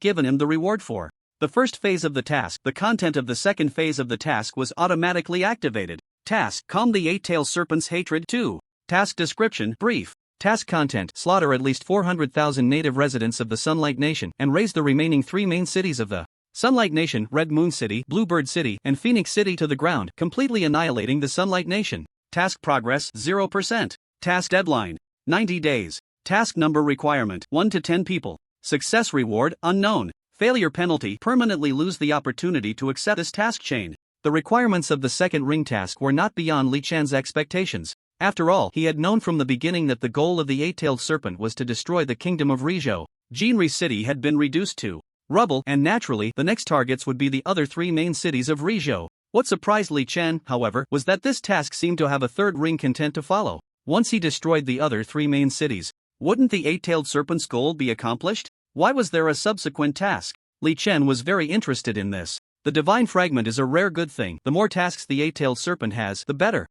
given him the reward for the first phase of the task, the content of the second phase of the task was automatically activated. Task: calm the eight-tailed serpent's hatred. 2. Task description: brief. Task content: slaughter at least 400,000 native residents of the Sunlight Nation and raise the remaining 3 main cities of the Sunlight Nation, Red Moon City, Bluebird City, and Phoenix City to the ground, completely annihilating the Sunlight Nation. Task progress: 0%. Task deadline: 90 days. Task number requirement: 1 to 10 people. Success reward: unknown. Failure penalty: permanently lose the opportunity to accept this task chain. The requirements of the second ring task were not beyond Li Chen's expectations. After all, he had known from the beginning that the goal of the eight-tailed serpent was to destroy the kingdom of Rizhou. Jinri City had been reduced to rubble, and naturally, the next targets would be the other 3 main cities of Rizhou. What surprised Li Chen, however, was that this task seemed to have a third ring content to follow. Once he destroyed the other 3 main cities, wouldn't the eight-tailed serpent's goal be accomplished? Why was there a subsequent task? Li Chen was very interested in this. The divine fragment is a rare good thing. The more tasks the eight-tailed serpent has, the better.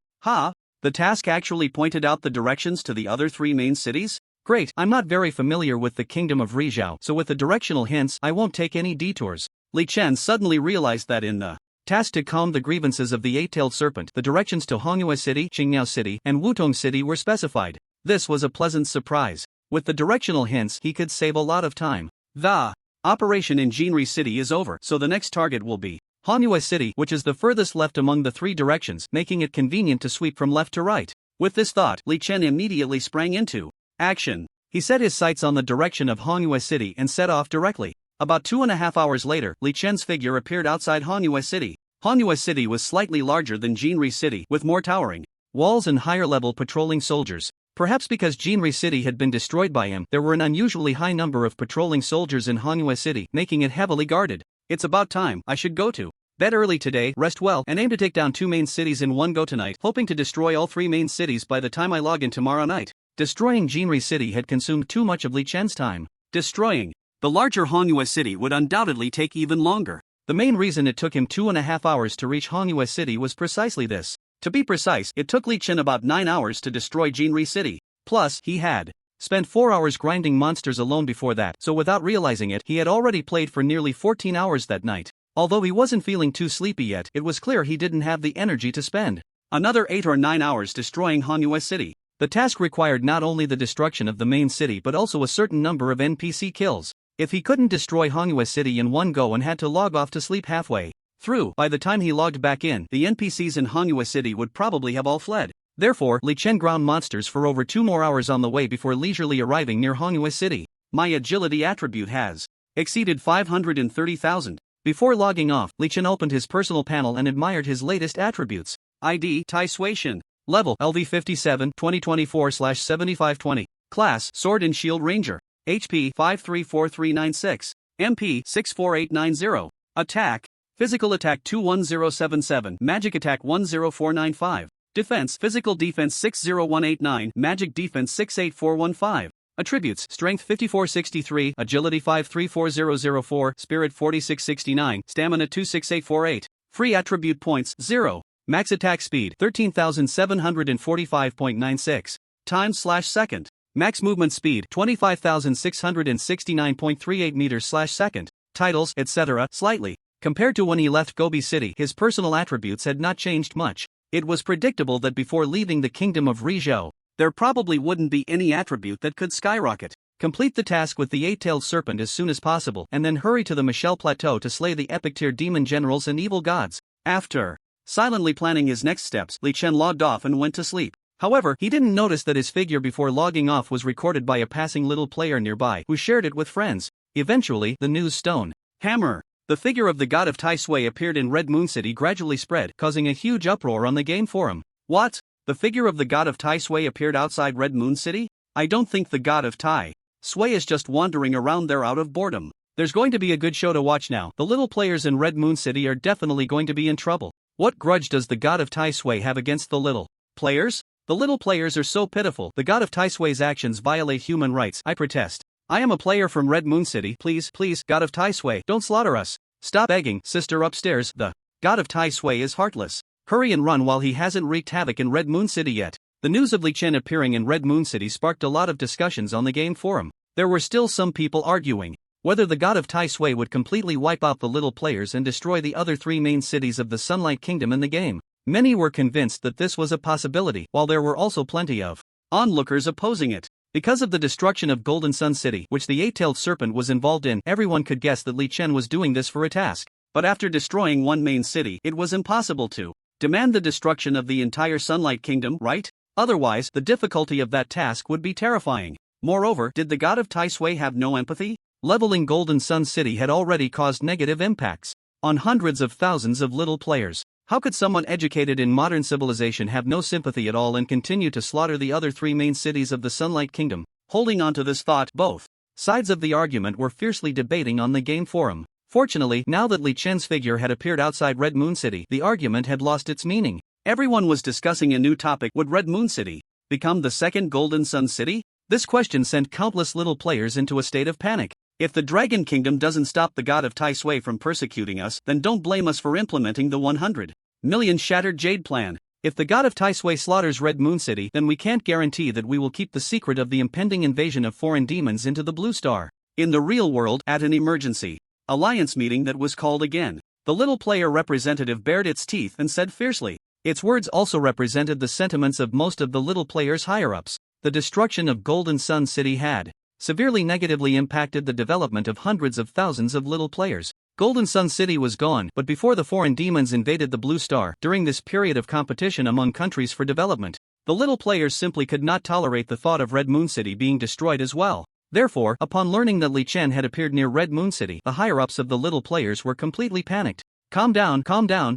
The task actually pointed out the directions to the other 3 main cities? Great, I'm not very familiar with the kingdom of Rizhou, so with the directional hints, I won't take any detours. Li Chen suddenly realized that in the task to calm the grievances of the eight-tailed serpent, the directions to Hongyue City, Qingmiao City, and Wutong City were specified. This was a pleasant surprise. With the directional hints, he could save a lot of time. The operation in Jinri City is over, so the next target will be Hongyue City, which is the furthest left among the 3 directions, making it convenient to sweep from left to right. With this thought, Li Chen immediately sprang into action. He set his sights on the direction of Hongyue City and set off directly. About 2.5 hours later, Li Chen's figure appeared outside Hongyue City. Hongyue City was slightly larger than Jinri City, with more towering walls and higher-level patrolling soldiers. Perhaps because Jinri City had been destroyed by him, there were an unusually high number of patrolling soldiers in Hongyue City, making it heavily guarded. It's about time. I should go to bed early today, rest well, and aim to take down 2 main cities in one go tonight, hoping to destroy all 3 main cities by the time I log in tomorrow night. Destroying Jinri City had consumed too much of Li Chen's time. Destroying the larger Hongyue City would undoubtedly take even longer. The main reason it took him 2.5 hours to reach Hongyue City was precisely this. To be precise, it took Li Chen about 9 hours to destroy Jinri City. Plus, he had spent 4 hours grinding monsters alone before that, so without realizing it, he had already played for nearly 14 hours that night. Although he wasn't feeling too sleepy yet, it was clear he didn't have the energy to spend another 8 or 9 hours destroying Hongyue City. The task required not only the destruction of the main city but also a certain number of NPC kills. If he couldn't destroy Hongyue City in one go and had to log off to sleep halfway through, by the time he logged back in, the NPCs in Hongyue City would probably have all fled. Therefore, Li Chen ground monsters for over 2 more hours on the way before leisurely arriving near Hongyue City. My agility attribute has exceeded 530,000. Before logging off, Li Chen opened his personal panel and admired his latest attributes. ID: Tai Suation. Level: LV57 2024/7520. Class: Sword and Shield Ranger. HP: 534396. MP: 64890. Attack: Physical Attack 21077. Magic Attack 10495. Defense: Physical Defense 60189. Magic Defense 68415. Attributes: Strength 5463, Agility 534004, Spirit 4669, Stamina 26848. Free attribute points 0. Max attack speed 13,745.96 times/second. Max movement speed 25,669.38 meters/second. titles, etc. slightly. Compared to when he left Gobi City, his personal attributes had not changed much. It was predictable that before leaving the kingdom of Rizhou, there probably wouldn't be any attribute that could skyrocket. Complete the task with the eight-tailed serpent as soon as possible and then hurry to the Michelle Plateau to slay the epic-tier demon generals and evil gods. After silently planning his next steps, Li Chen logged off and went to sleep. However, he didn't notice that his figure before logging off was recorded by a passing little player nearby who shared it with friends. Eventually, the news stone hammer. The figure of the god of Tai Sui appeared in Red Moon City gradually spread, causing a huge uproar on the game forum. What? The figure of the god of Tai Sui appeared outside Red Moon City? I don't think the god of Tai Sui is just wandering around there out of boredom. There's going to be a good show to watch now. The little players in Red Moon City are definitely going to be in trouble. What grudge does the god of Tai Sui have against the little players? The little players are so pitiful. The god of Tai Sui's actions violate human rights. I protest. I am a player from Red Moon City. Please, god of Tai Sui, don't slaughter us. Stop begging, sister upstairs. The god of Tai Sui is heartless. Hurry and run while he hasn't wreaked havoc in Red Moon City yet. The news of Li Chen appearing in Red Moon City sparked a lot of discussions on the game forum. There were still some people arguing whether the god of Tai Sui would completely wipe out the little players and destroy the other three main cities of the Sunlight Kingdom in the game. Many were convinced that this was a possibility, while there were also plenty of onlookers opposing it. Because of the destruction of Golden Sun City, which the eight-tailed serpent was involved in, everyone could guess that Li Chen was doing this for a task. But after destroying one main city, it was impossible to demand the destruction of the entire Sunlight Kingdom, right? Otherwise, the difficulty of that task would be terrifying. Moreover, did the god of Tai Sui have no empathy? Leveling Golden Sun City had already caused negative impacts on hundreds of thousands of little players. How could someone educated in modern civilization have no sympathy at all and continue to slaughter the other three main cities of the Sunlight Kingdom? Holding on to this thought, both sides of the argument were fiercely debating on the game forum. Fortunately, now that Li Chen's figure had appeared outside Red Moon City, the argument had lost its meaning. Everyone was discussing a new topic. Would Red Moon City become the second Golden Sun City? This question sent countless little players into a state of panic. If the Dragon Kingdom doesn't stop the god of Tai Sui from persecuting us, then don't blame us for implementing the 100 million Shattered Jade plan. If the god of Tai Sui slaughters Red Moon City, then we can't guarantee that we will keep the secret of the impending invasion of foreign demons into the Blue Star. In the real world, at an emergency alliance meeting that was called again, the little player representative bared its teeth and said fiercely. Its words also represented the sentiments of most of the little players' higher-ups. The destruction of Golden Sun City had severely negatively impacted the development of hundreds of thousands of little players. Golden Sun City was gone, but before the foreign demons invaded the Blue Star, during this period of competition among countries for development, the little players simply could not tolerate the thought of Red Moon City being destroyed as well. Therefore, upon learning that Li Chen had appeared near Red Moon City, the higher-ups of the little players were completely panicked. Calm down,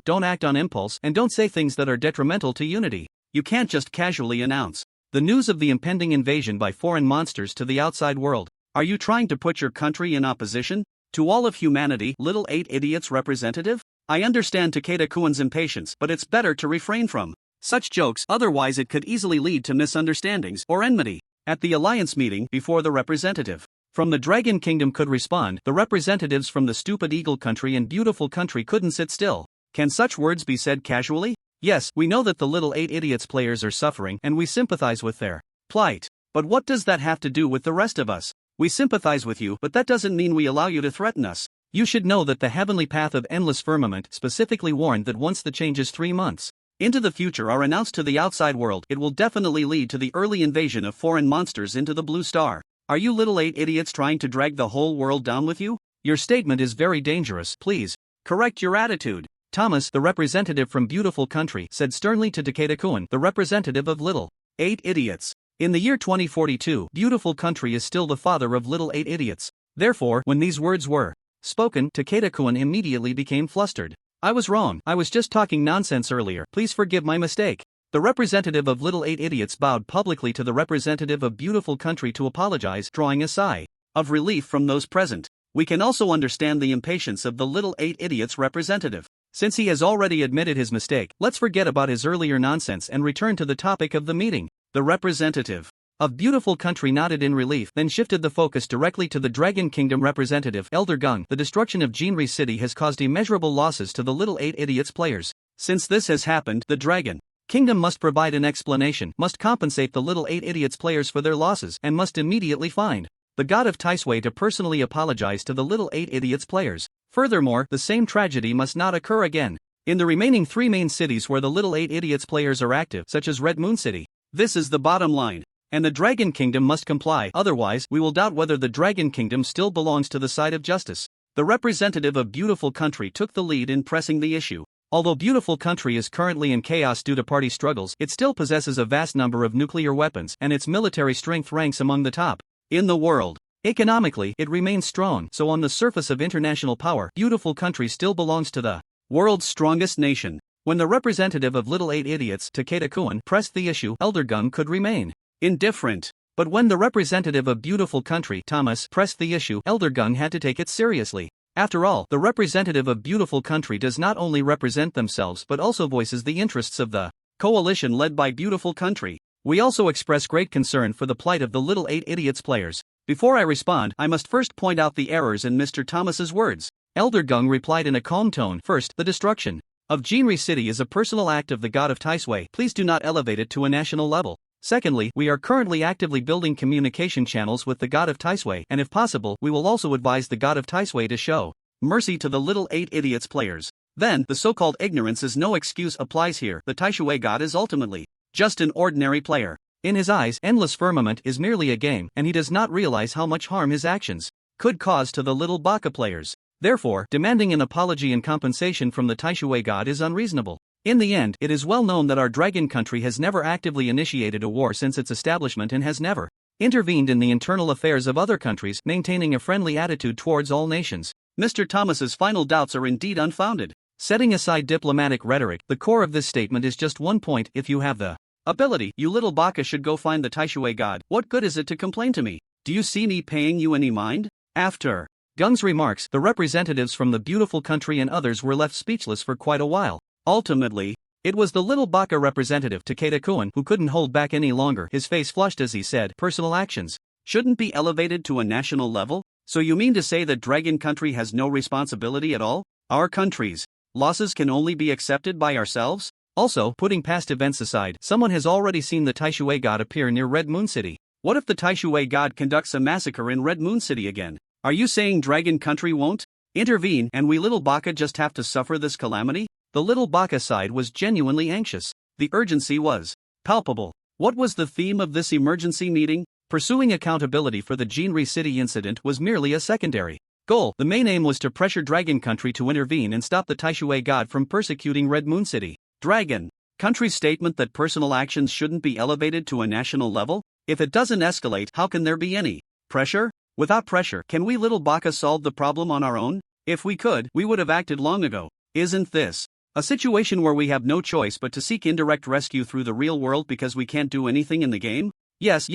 don't act on impulse, and don't say things that are detrimental to unity. You can't just casually announce the news of the impending invasion by foreign monsters to the outside world. Are you trying to put your country in opposition to all of humanity, little 8 idiots representative? I understand Takeda-kun's impatience, but it's better to refrain from such jokes, otherwise it could easily lead to misunderstandings or enmity. At the alliance meeting, before the representative from the Dragon Kingdom could respond, the representatives from the Stupid Eagle Country and Beautiful Country couldn't sit still. Can such words be said casually? Yes, we know that the little 8 idiots players are suffering and we sympathize with their plight. But what does that have to do with the rest of us? We sympathize with you, but that doesn't mean we allow you to threaten us. You should know that the heavenly path of endless firmament specifically warned that once the changes 3 months into the future are announced to the outside world, it will definitely lead to the early invasion of foreign monsters into the Blue Star. Are you little 8 idiots trying to drag the whole world down with you? Your statement is very dangerous. Please correct your attitude. Thomas, the representative from Beautiful Country, said sternly to Takeda-kun, the representative of little 8 idiots. In the year 2042, Beautiful Country is still the father of little 8 idiots. Therefore, when these words were spoken, Takeda-kun immediately became flustered. I was wrong, I was just talking nonsense earlier, please forgive my mistake. The representative of little 8 idiots bowed publicly to the representative of Beautiful Country to apologize, drawing a sigh of relief from those present. We can also understand the impatience of the little 8 idiots representative. Since he has already admitted his mistake, let's forget about his earlier nonsense and return to the topic of the meeting. The representative of Beautiful Country nodded in relief, then shifted the focus directly to the Dragon Kingdom representative, Elder Gung. The destruction of Jinri City has caused immeasurable losses to the little 8 idiots players. Since this has happened, the Dragon Kingdom must provide an explanation, must compensate the little 8 idiots players for their losses, and must immediately find the god of Taisui, to personally apologize to the Little 8 Idiots players. Furthermore, the same tragedy must not occur again in the remaining 3 main cities where the Little 8 Idiots players are active, such as Red Moon City. This is the bottom line. And the Dragon Kingdom must comply, otherwise we will doubt whether the Dragon Kingdom still belongs to the side of justice. The representative of Beautiful Country took the lead in pressing the issue. Although Beautiful Country is currently in chaos due to party struggles, it still possesses a vast number of nuclear weapons and its military strength ranks among the top in the world. Economically, it remains strong, so on the surface of international power, Beautiful Country still belongs to the world's strongest nation. When the representative of Little 8 Idiots, Takeda Kuan, pressed the issue, Elder Gung could remain indifferent. But when the representative of Beautiful Country, Thomas, pressed the issue, Elder Gung had to take it seriously. After all, the representative of Beautiful Country does not only represent themselves but also voices the interests of the coalition led by Beautiful Country. We also express great concern for the plight of the Little 8 Idiots players. Before I respond, I must first point out the errors in Mr. Thomas's words. Elder Gung replied in a calm tone. First, the destruction of Jinri City is a personal act of the god of Taisui. Please do not elevate it to a national level. Secondly, we are currently actively building communication channels with the god of Taisui, and if possible, we will also advise the god of Taisui to show mercy to the Little 8 Idiots players. Then, the so-called ignorance is no excuse applies here. The Taisui god is ultimately just an ordinary player. In his eyes, Endless Firmament is merely a game, and he does not realize how much harm his actions could cause to the Little Baka players. Therefore, demanding an apology and compensation from the Taisui god is unreasonable. In the end, it is well known that our Dragon Country has never actively initiated a war since its establishment and has never intervened in the internal affairs of other countries, maintaining a friendly attitude towards all nations. Mr. Thomas's final doubts are indeed unfounded. Setting aside diplomatic rhetoric, the core of this statement is just one point: if you have the ability, you Little Baka should go find the Taisui god. What good is it to complain to me? Do you see me paying you any mind? After Gung's remarks, the representatives from the Beautiful Country and others were left speechless for quite a while. Ultimately, it was the Little Baka representative, Takeda Kuan, who couldn't hold back any longer. His face flushed as he said, personal actions shouldn't be elevated to a national level? So you mean to say that Dragon Country has no responsibility at all? Our country's losses can only be accepted by ourselves? Also, putting past events aside, someone has already seen the Taisui god appear near Red Moon City. What if the Taisui god conducts a massacre in Red Moon City again? Are you saying Dragon Country won't intervene and we Little Baka just have to suffer this calamity? The Little Baka side was genuinely anxious. The urgency was palpable. What was the theme of this emergency meeting? Pursuing accountability for the Jinri City incident was merely a secondary goal. The main aim was to pressure Dragon Country to intervene and stop the Taisui god from persecuting Red Moon City. Dragon Country's statement that personal actions shouldn't be elevated to a national level? If it doesn't escalate, how can there be any pressure? Without pressure, can we Little Baka solve the problem on our own? If we could, we would have acted long ago. Isn't this a situation where we have no choice but to seek indirect rescue through the real world because we can't do anything in the game? Yes,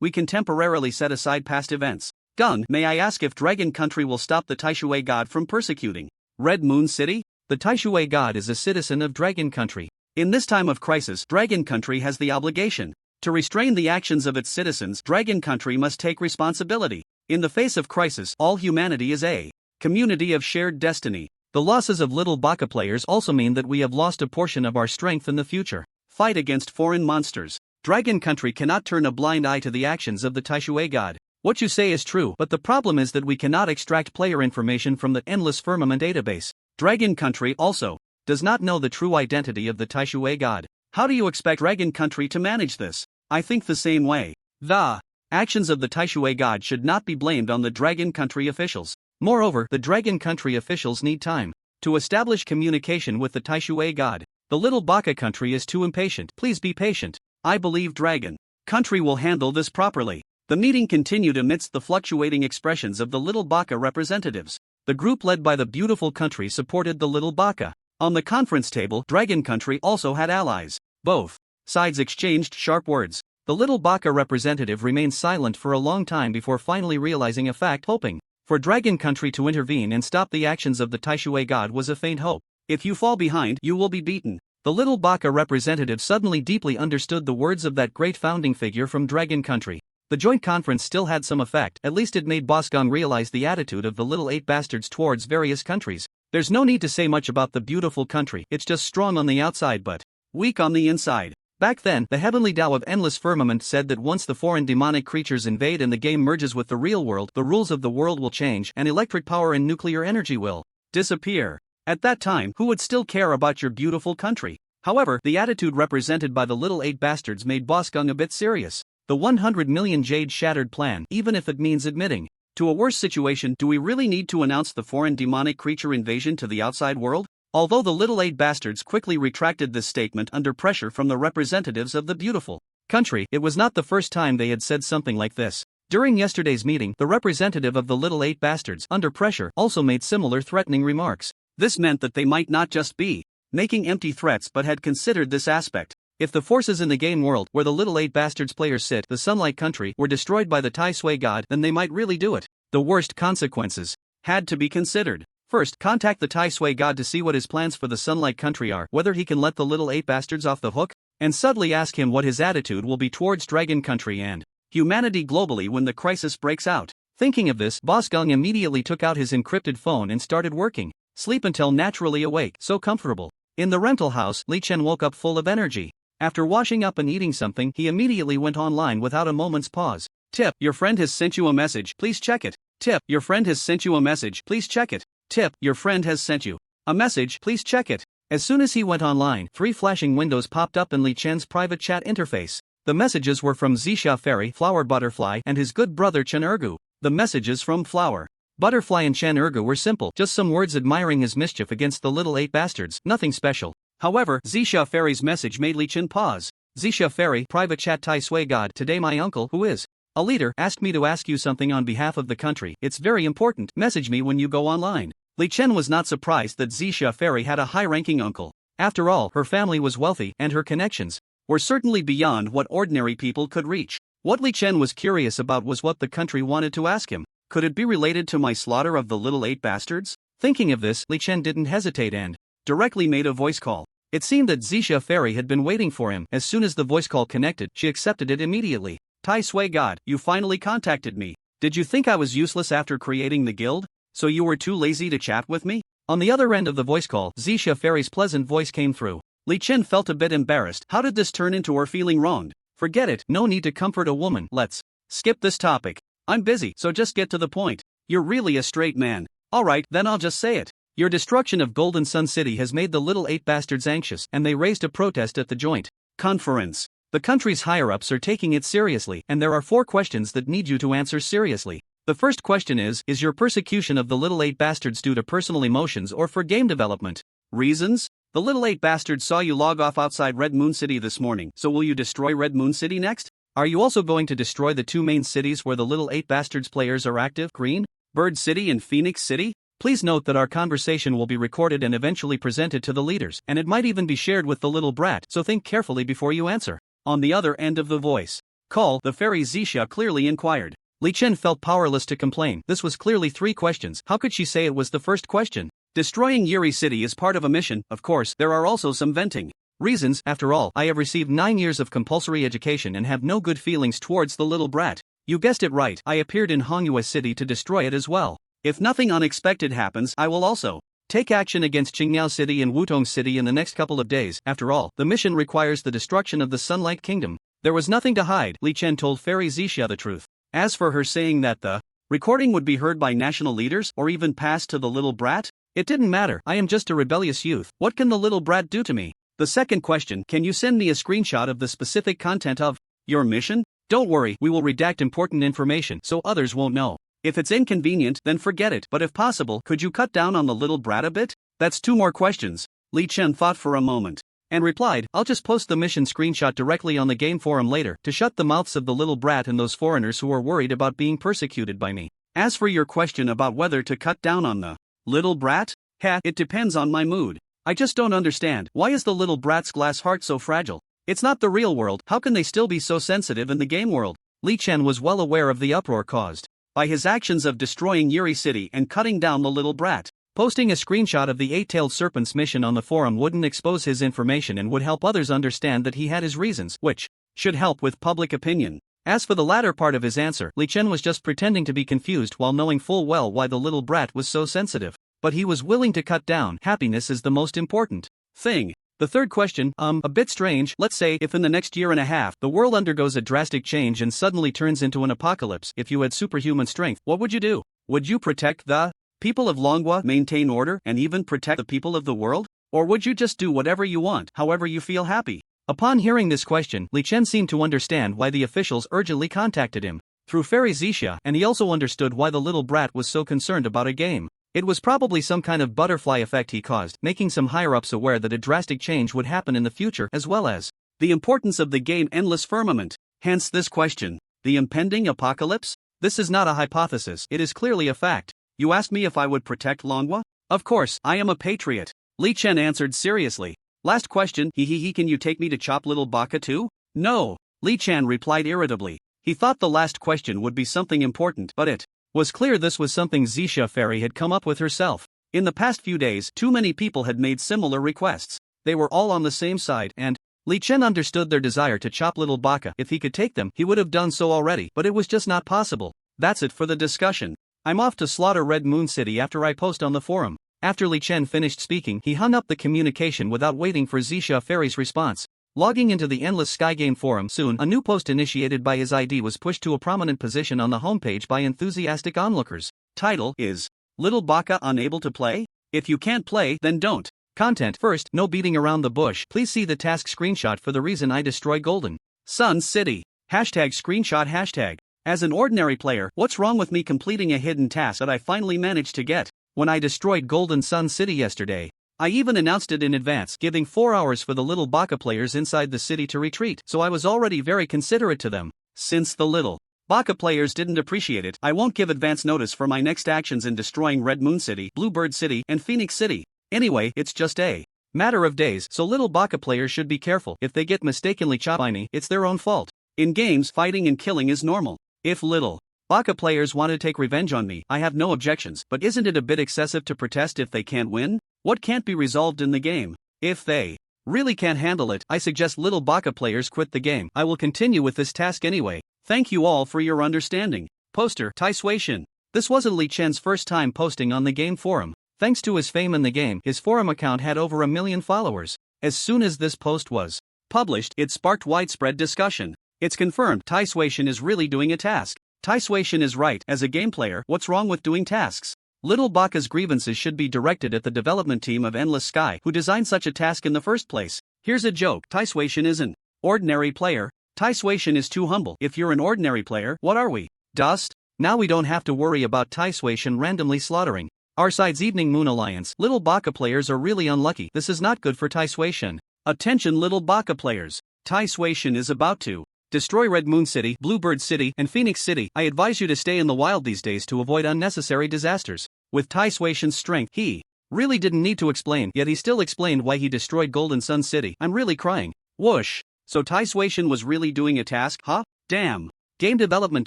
we can temporarily set aside past events. Gung, may I ask if Dragon Country will stop the Taisui god from persecuting Red Moon City? The Taisui god is a citizen of Dragon Country. In this time of crisis, Dragon Country has the obligation to restrain the actions of its citizens. Dragon Country must take responsibility. In the face of crisis, all humanity is a community of shared destiny. The losses of Little Baka players also mean that we have lost a portion of our strength in the future fight against foreign monsters. Dragon Country cannot turn a blind eye to the actions of the Taisui god. What you say is true, but the problem is that we cannot extract player information from the Endless Firmament database. Dragon Country also does not know the true identity of the Taisui god. How do you expect Dragon Country to manage this? I think the same way. The actions of the Taisui god should not be blamed on the Dragon Country officials. Moreover, the Dragon Country officials need time to establish communication with the Taisui god. The Little Baka Country is too impatient. Please be patient. I believe Dragon Country will handle this properly. The meeting continued amidst the fluctuating expressions of the Little Baka representatives. The group led by the Beautiful Country supported the Little Baka. On the conference table, Dragon Country also had allies. Both sides exchanged sharp words. The Little Baka representative remained silent for a long time before finally realizing a fact, hoping for Dragon Country to intervene and stop the actions of the Taisui god was a faint hope. If you fall behind, you will be beaten. The Little Baka representative suddenly deeply understood the words of that great founding figure from Dragon Country. The joint conference still had some effect. At least it made Boss Gong realize the attitude of the Little 8 bastards towards various countries. There's no need to say much about the Beautiful Country. It's just strong on the outside but weak on the inside. Back then, the heavenly Tao of Endless Firmament said that once the foreign demonic creatures invade and the game merges with the real world, the rules of the world will change and electric power and nuclear energy will disappear. At that time, who would still care about your beautiful country? However, the attitude represented by the little 8 bastards made Bosgung a bit serious. The 100 million jade shattered plan, even if it means admitting to a worse situation. Do we really need to announce the foreign demonic creature invasion to the outside world? Although the little 8 bastards quickly retracted this statement under pressure from the representatives of the beautiful country, it was not the first time they had said something like this. During yesterday's meeting, the representative of the little 8 bastards, under pressure, also made similar threatening remarks. This meant that they might not just be making empty threats but had considered this aspect. If the forces in the game world, where the little 8 bastards players sit, the Sunlight Country, were destroyed by the Tai Sui God, then they might really do it. The worst consequences had to be considered. First, contact the Tai Sui God to see what his plans for the Sunlight Country are, whether he can let the little 8 bastards off the hook, and subtly ask him what his attitude will be towards Dragon Country and humanity globally when the crisis breaks out. Thinking of this, Bosgung immediately took out his encrypted phone and started working. Sleep until naturally awake, so comfortable. In the rental house, Li Chen woke up full of energy. After washing up and eating something, he immediately went online without a moment's pause. Tip, your friend has sent you a message, please check it. Tip, your friend has sent you a message, please check it. Tip, your friend has sent you a message, please check it. As soon as he went online, 3 flashing windows popped up in Li Chen's private chat interface. The messages were from Zixia Fairy, Flower Butterfly, and his good brother Chen Ergu. The messages from Flower Butterfly and Chen Ergu were simple, just some words admiring his mischief against the little 8 bastards, nothing special. However, Zixia Fairy's message made Li Chen pause. Zixia Fairy, private chat Tai Sui God, today my uncle, who is a leader, asked me to ask you something on behalf of the country. It's very important, message me when you go online. Li Chen was not surprised that Zixia Fairy had a high-ranking uncle. After all, her family was wealthy, and her connections were certainly beyond what ordinary people could reach. What Li Chen was curious about was what the country wanted to ask him. Could it be related to my slaughter of the little 8 bastards? Thinking of this, Li Chen didn't hesitate and directly made a voice call. It seemed that Zixia Fairy had been waiting for him. As soon as the voice call connected, she accepted it immediately. Tai Sui God, you finally contacted me. Did you think I was useless after creating the guild? So you were too lazy to chat with me? On the other end of the voice call, Zixia Fairy's pleasant voice came through. Li Chen felt a bit embarrassed. How did this turn into her feeling wronged? Forget it, no need to comfort a woman, let's skip this topic. I'm busy, so just get to the point. You're really a straight man. Alright, then I'll just say it. Your destruction of Golden Sun City has made the little 8 bastards anxious, and they raised a protest at the joint conference. The country's higher-ups are taking it seriously, and there are 4 questions that need you to answer seriously. The first question is your persecution of the little 8 bastards due to personal emotions or for game development reasons? The little 8 bastards saw you log off outside Red Moon City this morning, so will you destroy Red Moon City next? Are you also going to destroy the 2 main cities where the little 8 bastards players are active, Green Bird City and Phoenix City? Please note that our conversation will be recorded and eventually presented to the leaders, and it might even be shared with the little brat, so think carefully before you answer. On the other end of the voice call, the fairy Zixia clearly inquired. Li Chen felt powerless to complain. This was clearly 3 questions. How could she say it was the first question? Destroying Yuri City is part of a mission. Of course, there are also some venting reasons. After all, I have received 9 years of compulsory education and have no good feelings towards the little brat. You guessed it right, I appeared in Hongyue City to destroy it as well. If nothing unexpected happens, I will also take action against Qingmiao City and Wutong City in the next couple of days. After all, the mission requires the destruction of the Sunlight Kingdom. There was nothing to hide. Li Chen told Fairy Zixia the truth. As for her saying that the recording would be heard by national leaders or even passed to the little brat, it didn't matter. I am just a rebellious youth. What can the little brat do to me? The second question, can you send me a screenshot of the specific content of your mission? Don't worry, we will redact important information so others won't know. If it's inconvenient, then forget it, but if possible, could you cut down on the little brat a bit? That's 2 more questions. Li Chen thought for a moment and replied, I'll just post the mission screenshot directly on the game forum later to shut the mouths of the little brat and those foreigners who are worried about being persecuted by me. As for your question about whether to cut down on the little brat, it depends on my mood. I just don't understand, why is the little brat's glass heart so fragile? It's not the real world, how can they still be so sensitive in the game world? Li Chen was well aware of the uproar caused by his actions of destroying Yuri City and cutting down the little brat. Posting a screenshot of the 8-tailed serpent's mission on the forum wouldn't expose his information and would help others understand that he had his reasons, which should help with public opinion. As for the latter part of his answer, Li Chen was just pretending to be confused while knowing full well why the little brat was so sensitive. But he was willing to cut down. Happiness is the most important thing. The third question, a bit strange. Let's say if in the next year and a half, the world undergoes a drastic change and suddenly turns into an apocalypse, if you had superhuman strength, what would you do? Would you protect the people of Longwa, maintain order, and even protect the people of the world? Or would you just do whatever you want, however you feel happy? Upon hearing this question, Li Chen seemed to understand why the officials urgently contacted him through Fairy Zixia, and he also understood why the little brat was so concerned about a game. It was probably some kind of butterfly effect he caused, making some higher-ups aware that a drastic change would happen in the future, as well as the importance of the game Endless Firmament. Hence this question. The impending apocalypse? This is not a hypothesis, it is clearly a fact. You asked me if I would protect Longwa? Of course, I am a patriot. Li Chen answered seriously. Last question, can you take me to chop little Baka too? No. Li Chen replied irritably. He thought the last question would be something important, but it was clear this was something Zixia Fairy had come up with herself. In the past few days, too many people had made similar requests. They were all on the same side, and Li Chen understood their desire to chop little Baka. If he could take them, he would have done so already, but it was just not possible. That's it for the discussion. I'm off to slaughter Red Moon City after I post on the forum. After Li Chen finished speaking, he hung up the communication without waiting for Zixia Fairy's response. Logging into the Endless Sky Game forum soon, a new post initiated by his ID was pushed to a prominent position on the homepage by enthusiastic onlookers. Title is Little Baka Unable to Play? If you can't play, then don't. Content: First, no beating around the bush. Please see the task screenshot for the reason I destroy Golden Sun City. #screenshot#. As an ordinary player, what's wrong with me completing a hidden task that I finally managed to get? When I destroyed Golden Sun City yesterday, I even announced it in advance, giving 4 hours for the little Baka players inside the city to retreat, so I was already very considerate to them. Since the little Baka players didn't appreciate it, I won't give advance notice for my next actions in destroying Red Moon City, Bluebird City, and Phoenix City. Anyway, it's just a matter of days, so little Baka players should be careful. If they get mistakenly chopped by me, it's their own fault. In games, fighting and killing is normal. If little Baka players want to take revenge on me, I have no objections, but isn't it a bit excessive to protest if they can't win? What can't be resolved in the game? If they really can't handle it, I suggest little Baka players quit the game. I will continue with this task anyway. Thank you all for your understanding. Poster, Tai Sui-shin. This wasn't Li Chen's first time posting on the game forum. Thanks to his fame in the game, his forum account had over 1 million followers. As soon as this post was published, it sparked widespread discussion. It's confirmed Tai Sui-shin is really doing a task. Tai Sui-shin is right. As a game player, what's wrong with doing tasks? Little Baka's grievances should be directed at the development team of Endless Sky, who designed such a task in the first place. Here's a joke. Tai Sui-shin is an ordinary player. Tai Sui-shin is too humble. If you're an ordinary player, what are we? Dust? Now we don't have to worry about Tai Sui-shin randomly slaughtering our side's Evening Moon Alliance. Little Baka players are really unlucky. This is not good for Tai Sui-shin. Attention little Baka players. Tai Sui-shin is about to destroy Red Moon City, Bluebird City, and Phoenix City. I advise you to stay in the wild these days to avoid unnecessary disasters. With Tai Sui-shin's strength, he really didn't need to explain, yet he still explained why he destroyed Golden Sun City. I'm really crying. Whoosh. So Tai Sui-shin was really doing a task, huh? Damn. Game development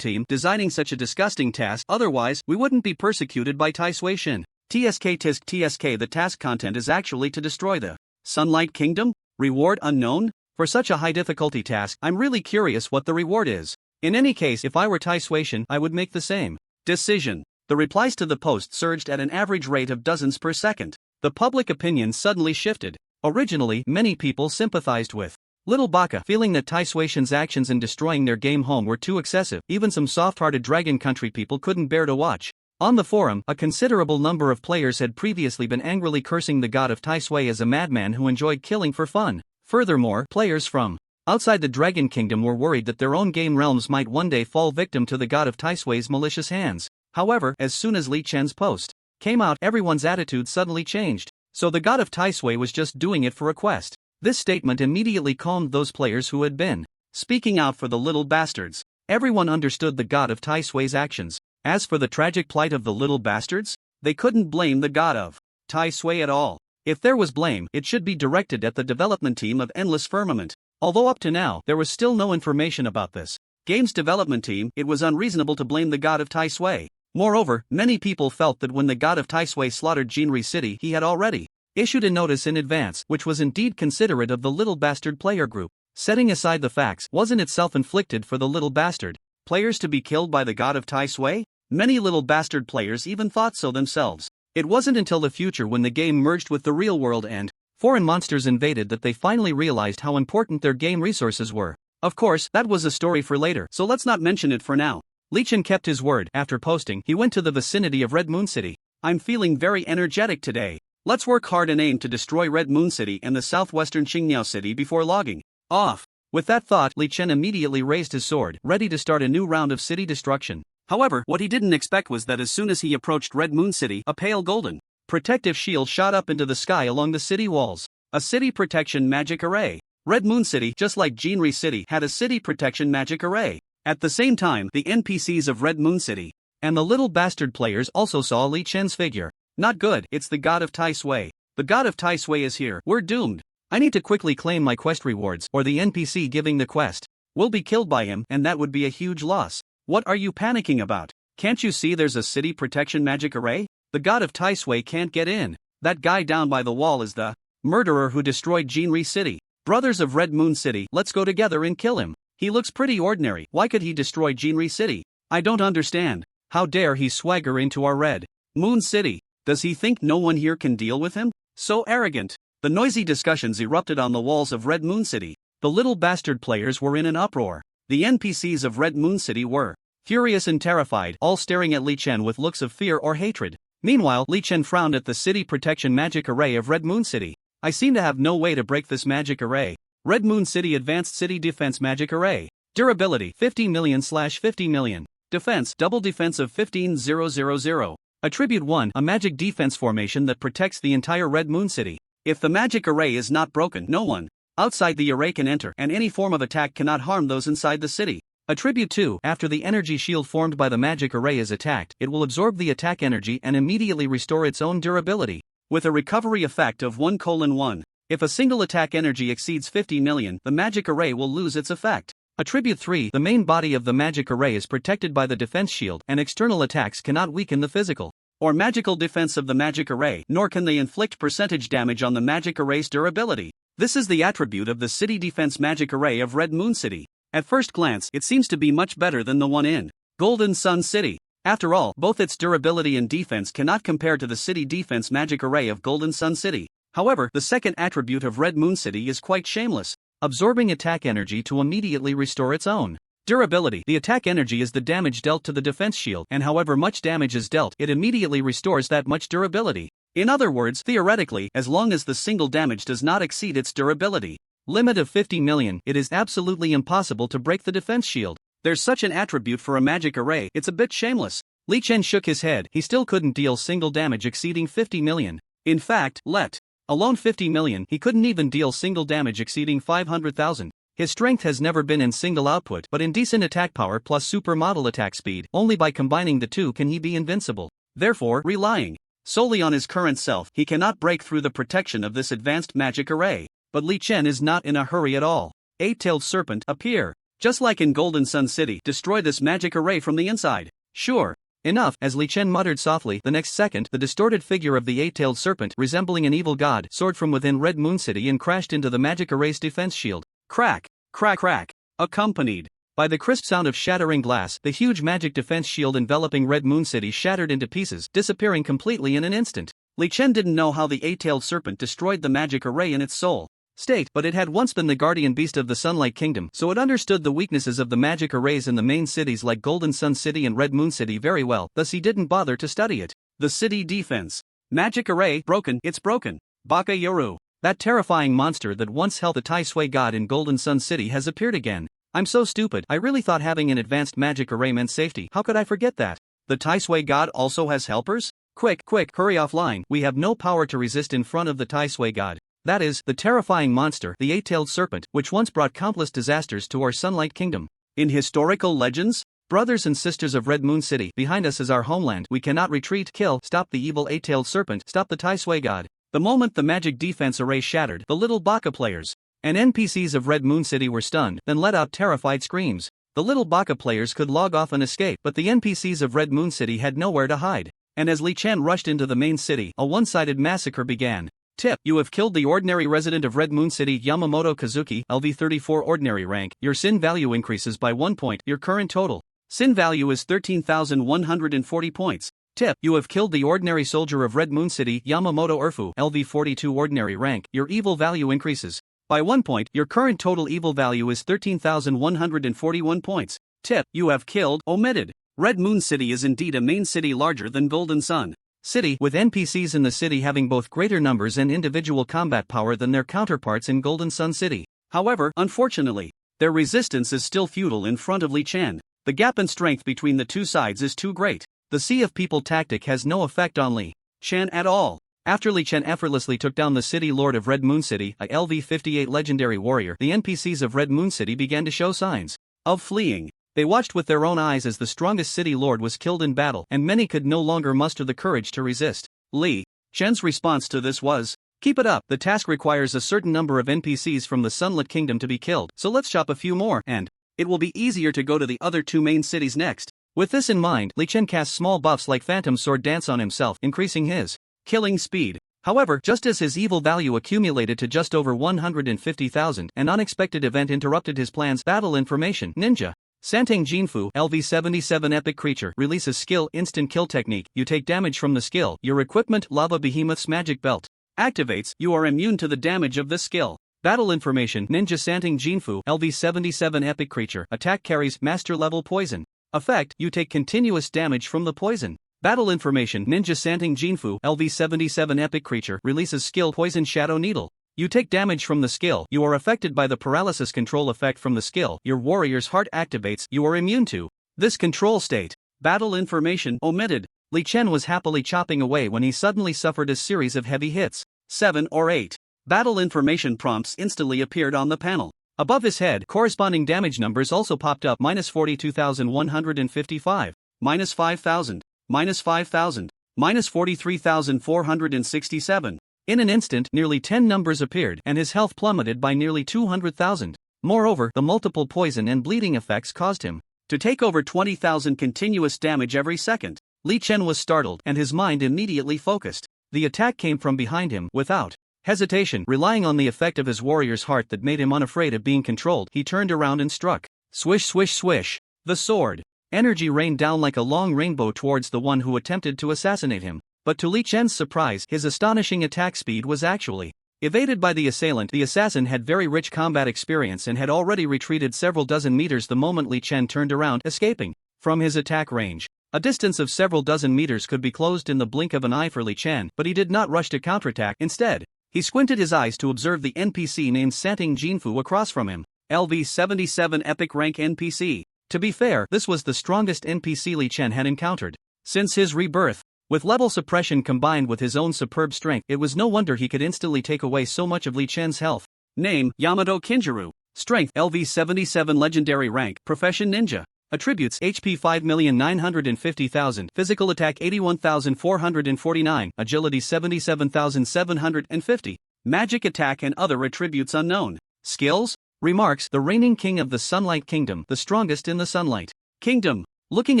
team designing such a disgusting task, otherwise we wouldn't be persecuted by Tai Sui-shin. TSK. The task content is actually to destroy the Sunlight Kingdom? Reward unknown? For such a high difficulty task, I'm really curious what the reward is. In any case, if I were Tai Sui-shin, I would make the same decision. The replies to the post surged at an average rate of dozens per second. The public opinion suddenly shifted. Originally, many people sympathized with Little Baka, feeling that Tai Sui-shin's actions in destroying their game home were too excessive. Even some soft-hearted Dragon Country people couldn't bear to watch. On the forum, a considerable number of players had previously been angrily cursing the god of Tai Sui as a madman who enjoyed killing for fun. Furthermore, players from outside the Dragon Kingdom were worried that their own game realms might one day fall victim to the god of Tai Sui's malicious hands. However, as soon as Li Chen's post came out, everyone's attitude suddenly changed. So the god of Tai Sui was just doing it for a quest. This statement immediately calmed those players who had been speaking out for the little bastards. Everyone understood the god of Tai Sui's actions. As for the tragic plight of the little bastards, they couldn't blame the god of Tai Sui at all. If there was blame, it should be directed at the development team of Endless Firmament. Although up to now, there was still no information about this game's development team, it was unreasonable to blame the god of Tai Sui. Moreover, many people felt that when the god of Tai Sui slaughtered Jinri City, he had already issued a notice in advance, which was indeed considerate of the little bastard player group. Setting aside the facts, wasn't it self-inflicted for the little bastard players to be killed by the god of Tai Sui? Many little bastard players even thought so themselves. It wasn't until the future when the game merged with the real world and foreign monsters invaded that they finally realized how important their game resources were. Of course, that was a story for later, so let's not mention it for now. Lee Chen kept his word. After posting, he went to the vicinity of Red Moon City. I'm feeling very energetic today. Let's work hard and aim to destroy Red Moon City and the southwestern Qingniao City before logging off. With that thought, Li Chen immediately raised his sword, ready to start a new round of city destruction. However, what he didn't expect was that as soon as he approached Red Moon City, a pale golden protective shield shot up into the sky along the city walls. A city protection magic array. Red Moon City, just like Jinri City, had a city protection magic array. At the same time, the NPCs of Red Moon City and the little bastard players also saw Li Chen's figure. Not good, it's the god of Tai Sui. The god of Tai Sui is here, we're doomed. I need to quickly claim my quest rewards, or the NPC giving the quest will be killed by him, and that would be a huge loss. What are you panicking about? Can't you see there's a city protection magic array? The god of Tai Sui can't get in. That guy down by the wall is the murderer who destroyed Jinri City. Brothers of Red Moon City, let's go together and kill him. He looks pretty ordinary, why could he destroy Jinri City? I don't understand. How dare he swagger into our Red Moon City? Does he think no one here can deal with him? So arrogant. The noisy discussions erupted on the walls of Red Moon City. The little bastard players were in an uproar. The NPCs of Red Moon City were furious and terrified, all staring at Li Chen with looks of fear or hatred. Meanwhile, Li Chen frowned at the city protection magic array of Red Moon City. I seem to have no way to break this magic array. Red Moon City Advanced City Defense Magic Array. Durability 50 million/50 million. Defense double defense of 15,000. Attribute 1, a magic defense formation that protects the entire Red Moon City. If the magic array is not broken, no one outside the array can enter, and any form of attack cannot harm those inside the city. Attribute 2, after the energy shield formed by the magic array is attacked, it will absorb the attack energy and immediately restore its own durability, with a recovery effect of 1:1. If a single attack energy exceeds 50 million, the magic array will lose its effect. Attribute 3, the main body of the magic array is protected by the defense shield, and external attacks cannot weaken the physical or magical defense of the magic array, nor can they inflict percentage damage on the magic array's durability. This is the attribute of the city defense magic array of Red Moon City. At first glance, it seems to be much better than the one in Golden Sun City. After all, both its durability and defense cannot compare to the city defense magic array of Golden Sun City. However, the second attribute of Red Moon City is quite shameless, absorbing attack energy to immediately restore its own durability. The attack energy is the damage dealt to the defense shield, and however much damage is dealt, it immediately restores that much durability. In other words, theoretically, as long as the single damage does not exceed its durability limit of 50 million, it is absolutely impossible to break the defense shield. There's such an attribute for a magic array, it's a bit shameless. Li Chen shook his head, he still couldn't deal single damage exceeding 50 million. In fact, let alone 50 million, he couldn't even deal single damage exceeding 500,000. His strength has never been in single output but in decent attack power plus supermodel attack speed. Only by combining the two can he be invincible. Therefore, relying solely on his current self, he cannot break through the protection of this advanced magic array. But Li Chen is not in a hurry at all. Eight-tailed serpent, appear. Just like in Golden Sun City, destroy this magic array from the inside. Sure. Enough, as Li Chen muttered softly. The next second, the distorted figure of the eight-tailed serpent, resembling an evil god, soared from within Red Moon City and crashed into the magic array's defense shield. Crack, crack, crack. Accompanied by the crisp sound of shattering glass, the huge magic defense shield enveloping Red Moon City shattered into pieces, disappearing completely in an instant. Li Chen didn't know how the eight-tailed serpent destroyed the magic array in its soul state, but it had once been the guardian beast of the Sunlight Kingdom, so it understood the weaknesses of the magic arrays in the main cities like Golden Sun City and Red Moon City very well, thus he didn't bother to study it. The city defense magic array, broken, it's broken. Baka Yoru. That terrifying monster that once held the Tai Sui god in Golden Sun City has appeared again. I'm so stupid, I really thought having an advanced magic array meant safety, how could I forget that? The Tai Sui god also has helpers? Quick, hurry offline, we have no power to resist in front of the Tai Sui god. That is, the terrifying monster, the eight-tailed serpent, which once brought countless disasters to our Sunlight Kingdom. In historical legends, brothers and sisters of Red Moon City, behind us is our homeland, we cannot retreat, kill, stop the evil eight-tailed serpent, stop the Tai Sui god. The moment the magic defense array shattered, the little Baka players and NPCs of Red Moon City were stunned, then let out terrified screams. The little Baka players could log off and escape, but the NPCs of Red Moon City had nowhere to hide. And as Li Chen rushed into the main city, a one-sided massacre began. Tip: you have killed the ordinary resident of Red Moon City Yamamoto Kazuki, LV34 ordinary rank. Your sin value increases by 1 point. Your current total sin value is 13,140 points. Tip: you have killed the ordinary soldier of Red Moon City, Yamamoto Urfu, LV42 ordinary rank. Your evil value increases by 1 point. Your current total evil value is 13,141 points. Tip: you have killed omitted. Red Moon City is indeed a main city larger than Golden Sun City, with NPCs in the city having both greater numbers and individual combat power than their counterparts in Golden Sun City. However, unfortunately, their resistance is still futile in front of Li Chen. The gap in strength between the two sides is too great. The Sea of People tactic has no effect on Li Chen at all. After Li Chen effortlessly took down the city lord of Red Moon City, a LV58 legendary warrior, the NPCs of Red Moon City began to show signs of fleeing. They watched with their own eyes as the strongest city lord was killed in battle, and many could no longer muster the courage to resist. Li Chen's response to this was, "Keep it up. The task requires a certain number of NPCs from the Sunlit Kingdom to be killed, so let's chop a few more, and it will be easier to go to the other two main cities next." With this in mind, Li Chen cast small buffs like Phantom Sword Dance on himself, increasing his killing speed. However, just as his evil value accumulated to just over 150,000, an unexpected event interrupted his plans. Battle information: Ninja Santang Jinfu, LV77 epic creature, releases skill instant kill technique. You take damage from the skill. Your equipment Lava Behemoth's magic belt activates. You are immune to the damage of this skill. Battle information: Ninja Santang Jinfu, LV77 epic creature, attack carries master level poison. Effect: you take continuous damage from the poison. Battle information: Ninja Santang Jinfu, LV77 epic creature, releases skill Poison Shadow Needle. You take damage from the skill. You are affected by the paralysis control effect from the skill. Your warrior's heart activates. You are immune to this control state. Battle information omitted. Li Chen was happily chopping away when he suddenly suffered a series of heavy hits. 7 or 8. Battle information prompts instantly appeared on the panel. Above his head, corresponding damage numbers also popped up: -42,155, -5,000, -5,000, -43,467. In an instant, nearly 10 numbers appeared, and his health plummeted by nearly 200,000. Moreover, the multiple poison and bleeding effects caused him to take over 20,000 continuous damage every second. Li Chen was startled, and his mind immediately focused. The attack came from behind him. Without hesitation, relying on the effect of his warrior's heart that made him unafraid of being controlled, he turned around and struck. Swish swish swish. The sword energy rained down like a long rainbow towards the one who attempted to assassinate him. But to Li Chen's surprise, his astonishing attack speed was actually evaded by the assailant. The assassin had very rich combat experience and had already retreated several dozen meters the moment Li Chen turned around, escaping from his attack range. A distance of several dozen meters could be closed in the blink of an eye for Li Chen, but he did not rush to counterattack. Instead, he squinted his eyes to observe the NPC named Santang Jinfu across from him. LV77 epic rank NPC. To be fair, this was the strongest NPC Li Chen had encountered since his rebirth. With level suppression combined with his own superb strength, it was no wonder he could instantly take away so much of Li Chen's health. Name: Yamato Kinjiro. Strength: LV77 legendary rank. Profession: ninja. Attributes: HP 5,950,000, physical attack 81,449, agility 77,750, magic attack and other attributes unknown. Skills. Remarks: the reigning king of the Sunlight Kingdom, the strongest in the Sunlight Kingdom. Looking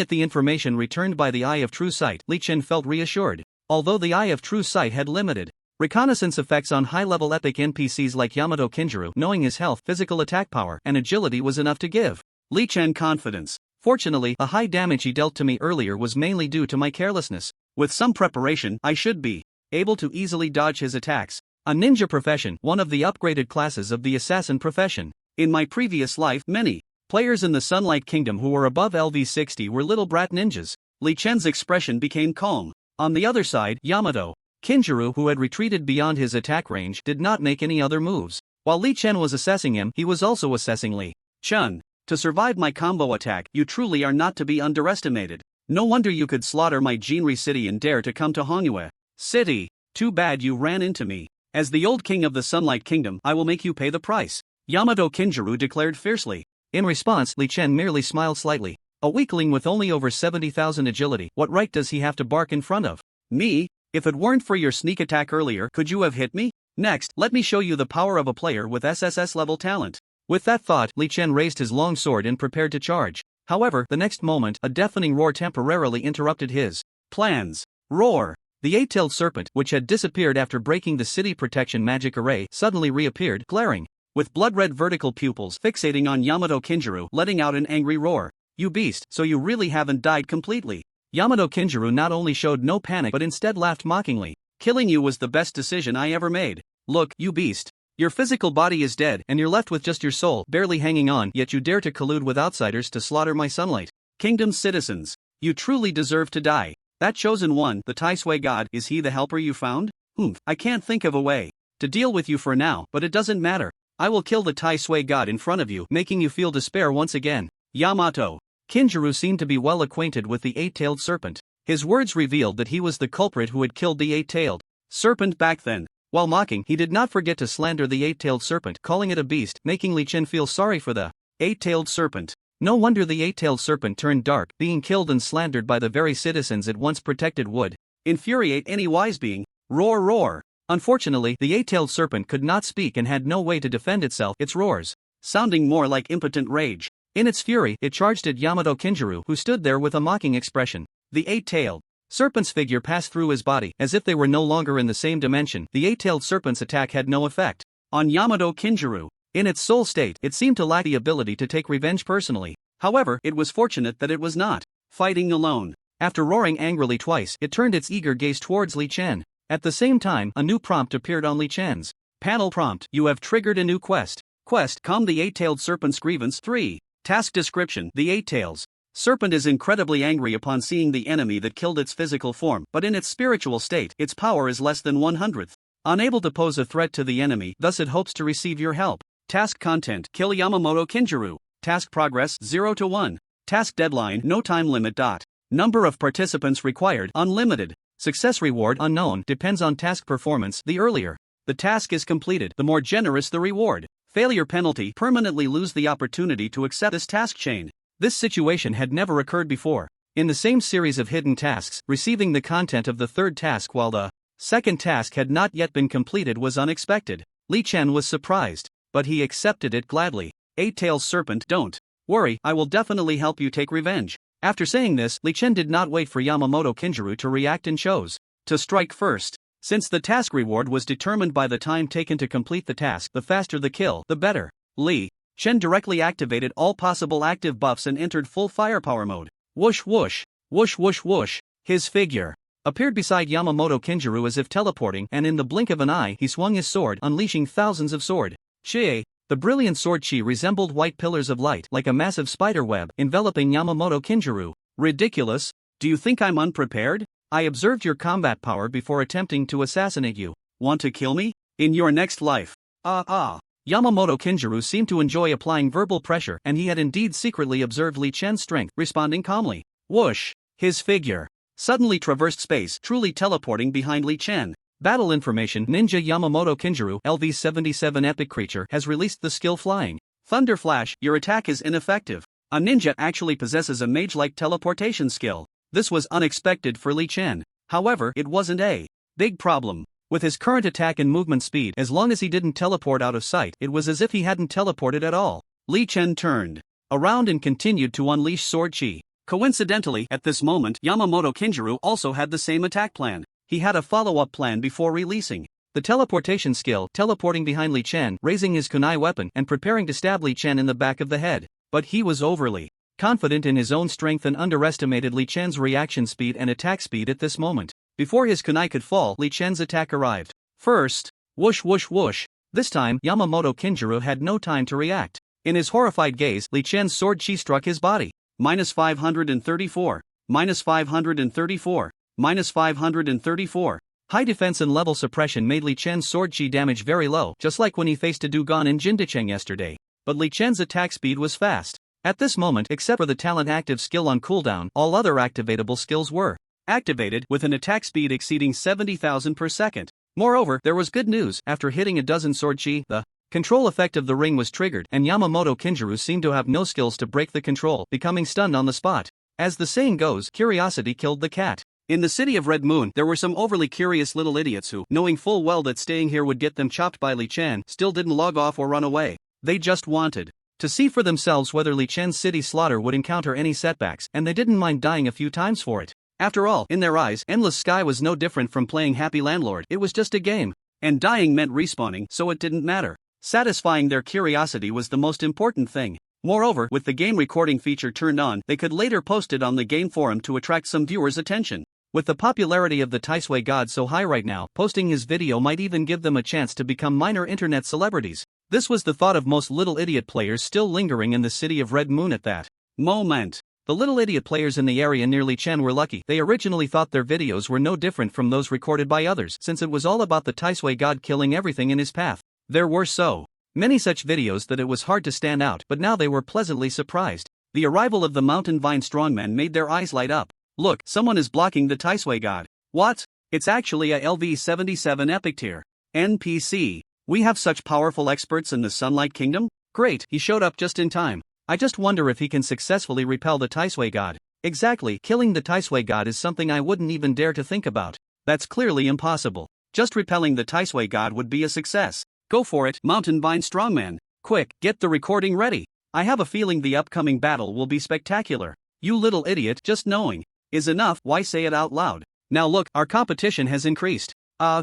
at the information returned by the Eye of True Sight, Li Chen felt reassured. Although the Eye of True Sight had limited reconnaissance effects on high-level epic NPCs like Yamato Kinjiro, knowing his health, physical attack power, and agility was enough to give Li Chen confidence. Fortunately, the high damage he dealt to me earlier was mainly due to my carelessness. With some preparation, I should be able to easily dodge his attacks. A ninja profession, one of the upgraded classes of the assassin profession. In my previous life, many players in the Sunlight Kingdom who were above LV60 were little brat ninjas. Li Chen's expression became calm. On the other side, Yamato Kinjiro, who had retreated beyond his attack range, did not make any other moves. While Li Chen was assessing him, he was also assessing Li Chen. To survive my combo attack, you truly are not to be underestimated. No wonder you could slaughter my Jinri city and dare to come to Hongyue City. Too bad you ran into me. As the old king of the Sunlight Kingdom, I will make you pay the price, Yamato Kinjiro declared fiercely. In response, Li Chen merely smiled slightly. A weakling with only over 70,000 agility, what right does he have to bark in front of me? If it weren't for your sneak attack earlier, could you have hit me? Next, let me show you the power of a player with SSS level talent. With that thought, Li Chen raised his long sword and prepared to charge. However, the next moment, a deafening roar temporarily interrupted his plans. Roar! The eight-tailed serpent, which had disappeared after breaking the city protection magic array, suddenly reappeared, glaring with blood-red vertical pupils fixating on Yamato Kinjiro, letting out an angry roar. You beast, so you really haven't died completely. Yamato Kinjiro not only showed no panic but instead laughed mockingly. Killing you was the best decision I ever made. Look, you beast. Your physical body is dead and you're left with just your soul barely hanging on, yet you dare to collude with outsiders to slaughter my sunlight kingdom's citizens. You truly deserve to die. That chosen one, the Tai Sui god, is he the helper you found? I can't think of a way to deal with you for now, but it doesn't matter. I will kill the Tai Sui god in front of you, making you feel despair once again. Yamato Kinjiro seemed to be well acquainted with the eight-tailed serpent. His words revealed that he was the culprit who had killed the eight-tailed serpent back then. While mocking, he did not forget to slander the eight-tailed serpent, calling it a beast, making Li Chen feel sorry for the eight-tailed serpent. No wonder the eight-tailed serpent turned dark. Being killed and slandered by the very citizens it once protected would infuriate any wise being. Roar, roar. Unfortunately, the eight-tailed serpent could not speak and had no way to defend itself, its roars sounding more like impotent rage. In its fury, it charged at Yamato Kinjiro, who stood there with a mocking expression. The eight-tailed serpent's figure passed through his body, as if they were no longer in the same dimension. The eight-tailed serpent's attack had no effect on Yamato Kinjiro. In its soul state, it seemed to lack the ability to take revenge personally. However, it was fortunate that it was not fighting alone. After roaring angrily twice, it turned its eager gaze towards Li Chen. At the same time, a new prompt appeared on Li Chen's panel prompt. You have triggered a new quest. Quest: calm the eight-tailed serpent's grievance. 3. Task description: the eight-tailed serpent is incredibly angry upon seeing the enemy that killed its physical form, but in its spiritual state, its power is less than 1/100th. Unable to pose a threat to the enemy, thus it hopes to receive your help. Task content: kill Yamamoto Kinjiro. Task progress 0 to 1. Task deadline: no time limit. Number of participants required: unlimited. Success reward: unknown, depends on task performance. The earlier the task is completed, the more generous the reward. Failure penalty: permanently lose the opportunity to accept this task chain. This situation had never occurred before. In the same series of hidden tasks, receiving the content of the third task while the second task had not yet been completed was unexpected. Li Chen was surprised, but he accepted it gladly. Eight-tailed serpent: don't worry, I will definitely help you take revenge. After saying this, Li Chen did not wait for Yamamoto Kinjiro to react and chose to strike first. Since the task reward was determined by the time taken to complete the task, the faster the kill, the better. Li Chen directly activated all possible active buffs and entered full firepower mode. Whoosh whoosh, whoosh whoosh whoosh. His figure appeared beside Yamamoto Kinjiro as if teleporting, and in the blink of an eye he swung his sword, unleashing thousands of sword chi. The brilliant sword chi resembled white pillars of light, like a massive spider web, enveloping Yamamoto Kinjiro. Ridiculous. Do you think I'm unprepared? I observed your combat power before attempting to assassinate you. Want to kill me? In your next life. Yamamoto Kinjiro seemed to enjoy applying verbal pressure, and he had indeed secretly observed Li Chen's strength, responding calmly. Whoosh. His figure suddenly traversed space, truly teleporting behind Li Chen. Battle information: Ninja Yamamoto Kinjiro, LV-77 epic creature, has released the skill Flying Thunder Flash. Your attack is ineffective. A ninja actually possesses a mage-like teleportation skill. This was unexpected for Li Chen. However, it wasn't a big problem. With his current attack and movement speed, as long as he didn't teleport out of sight, it was as if he hadn't teleported at all. Li Chen turned around and continued to unleash sword chi. Coincidentally, at this moment, Yamamoto Kinjiro also had the same attack plan. He had a follow-up plan before releasing the teleportation skill, teleporting behind Li Chen, raising his kunai weapon, and preparing to stab Li Chen in the back of the head. But he was overly confident in his own strength and underestimated Li Chen's reaction speed and attack speed at this moment. Before his kunai could fall, Li Chen's attack arrived. First, whoosh whoosh whoosh. This time, Yamamoto Kinjiro had no time to react. In his horrified gaze, Li Chen's sword chi struck his body. -534. -534. -534. High defense and level suppression made Li Chen's sword chi damage very low, just like when he faced a Dugon in Jindicheng yesterday. But Li Chen's attack speed was fast. At this moment, except for the talent active skill on cooldown, all other activatable skills were activated with an attack speed exceeding 70,000 per second. Moreover, there was good news. After hitting a dozen sword chi, the control effect of the ring was triggered, and Yamamoto Kinjiro seemed to have no skills to break the control, becoming stunned on the spot. As the saying goes, curiosity killed the cat. In the city of Red Moon, there were some overly curious little idiots who, knowing full well that staying here would get them chopped by Li Chen, still didn't log off or run away. They just wanted to see for themselves whether Li Chen's city slaughter would encounter any setbacks, and they didn't mind dying a few times for it. After all, in their eyes, Endless Sky was no different from playing Happy Landlord. It was just a game. And dying meant respawning, so it didn't matter. Satisfying their curiosity was the most important thing. Moreover, with the game recording feature turned on, they could later post it on the game forum to attract some viewers' attention. With the popularity of the Taisui god so high right now, posting his video might even give them a chance to become minor internet celebrities. This was the thought of most Little Idiot players still lingering in the city of Red Moon at that moment. The Little Idiot players in the area near Chen were lucky. They originally thought their videos were no different from those recorded by others, since it was all about the Taisui god killing everything in his path. There were so many such videos that it was hard to stand out, but now they were pleasantly surprised. The arrival of the Mountain Vine Strongman made their eyes light up. Look, someone is blocking the Taisui god. What? It's actually a LV-77 Epic Tier NPC. We have such powerful experts in the Sunlight Kingdom? Great, he showed up just in time. I just wonder if he can successfully repel the Taisui god. Exactly, killing the Taisui god is something I wouldn't even dare to think about. That's clearly impossible. Just repelling the Taisui god would be a success. Go for it, Mountain Vine Strongman. Quick, get the recording ready. I have a feeling the upcoming battle will be spectacular. You little idiot, just knowing is enough, why say it out loud? Now look, our competition has increased.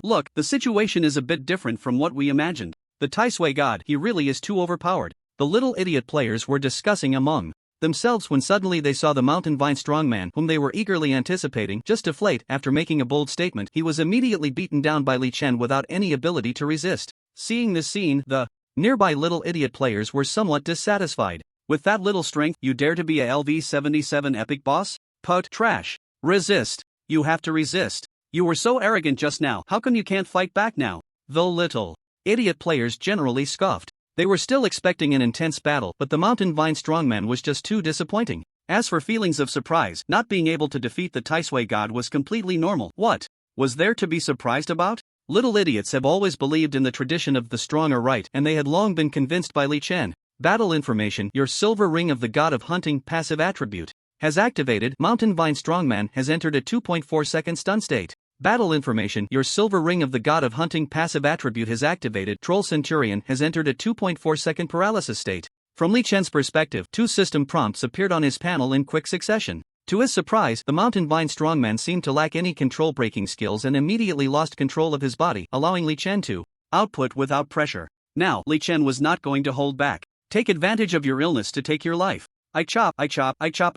Look, the situation is a bit different from what we imagined. The Taisui god, he really is too overpowered. The Little Idiot players were discussing among themselves when suddenly they saw the Mountain Vine Strongman whom they were eagerly anticipating just deflate. After making a bold statement, he was immediately beaten down by Chen without any ability to resist. Seeing this scene, the nearby Little Idiot players were somewhat dissatisfied. With that little strength, you dare to be a LV-77 epic boss? Put trash. Resist. You have to resist. You were so arrogant just now, how come you can't fight back now? The Little Idiot players generally scoffed. They were still expecting an intense battle, but the Mountain Vine Strongman was just too disappointing. As for feelings of surprise, not being able to defeat the Taisui god was completely normal. What was there to be surprised about? Little idiots have always believed in the tradition of the strong are right, and they had long been convinced by Chen. Battle information: your silver ring of the god of hunting passive attribute has activated. Mountain Vine Strongman has entered a 2.4 second stun state. Battle information: your silver ring of the god of hunting passive attribute has activated. Troll Centurion has entered a 2.4 second paralysis state. From Chen's perspective, two system prompts appeared on his panel in quick succession. To his surprise, the Mountain Vine Strongman seemed to lack any control breaking skills and immediately lost control of his body, allowing Chen to output without pressure. Now, Chen was not going to hold back. Take advantage of your illness to take your life. I chop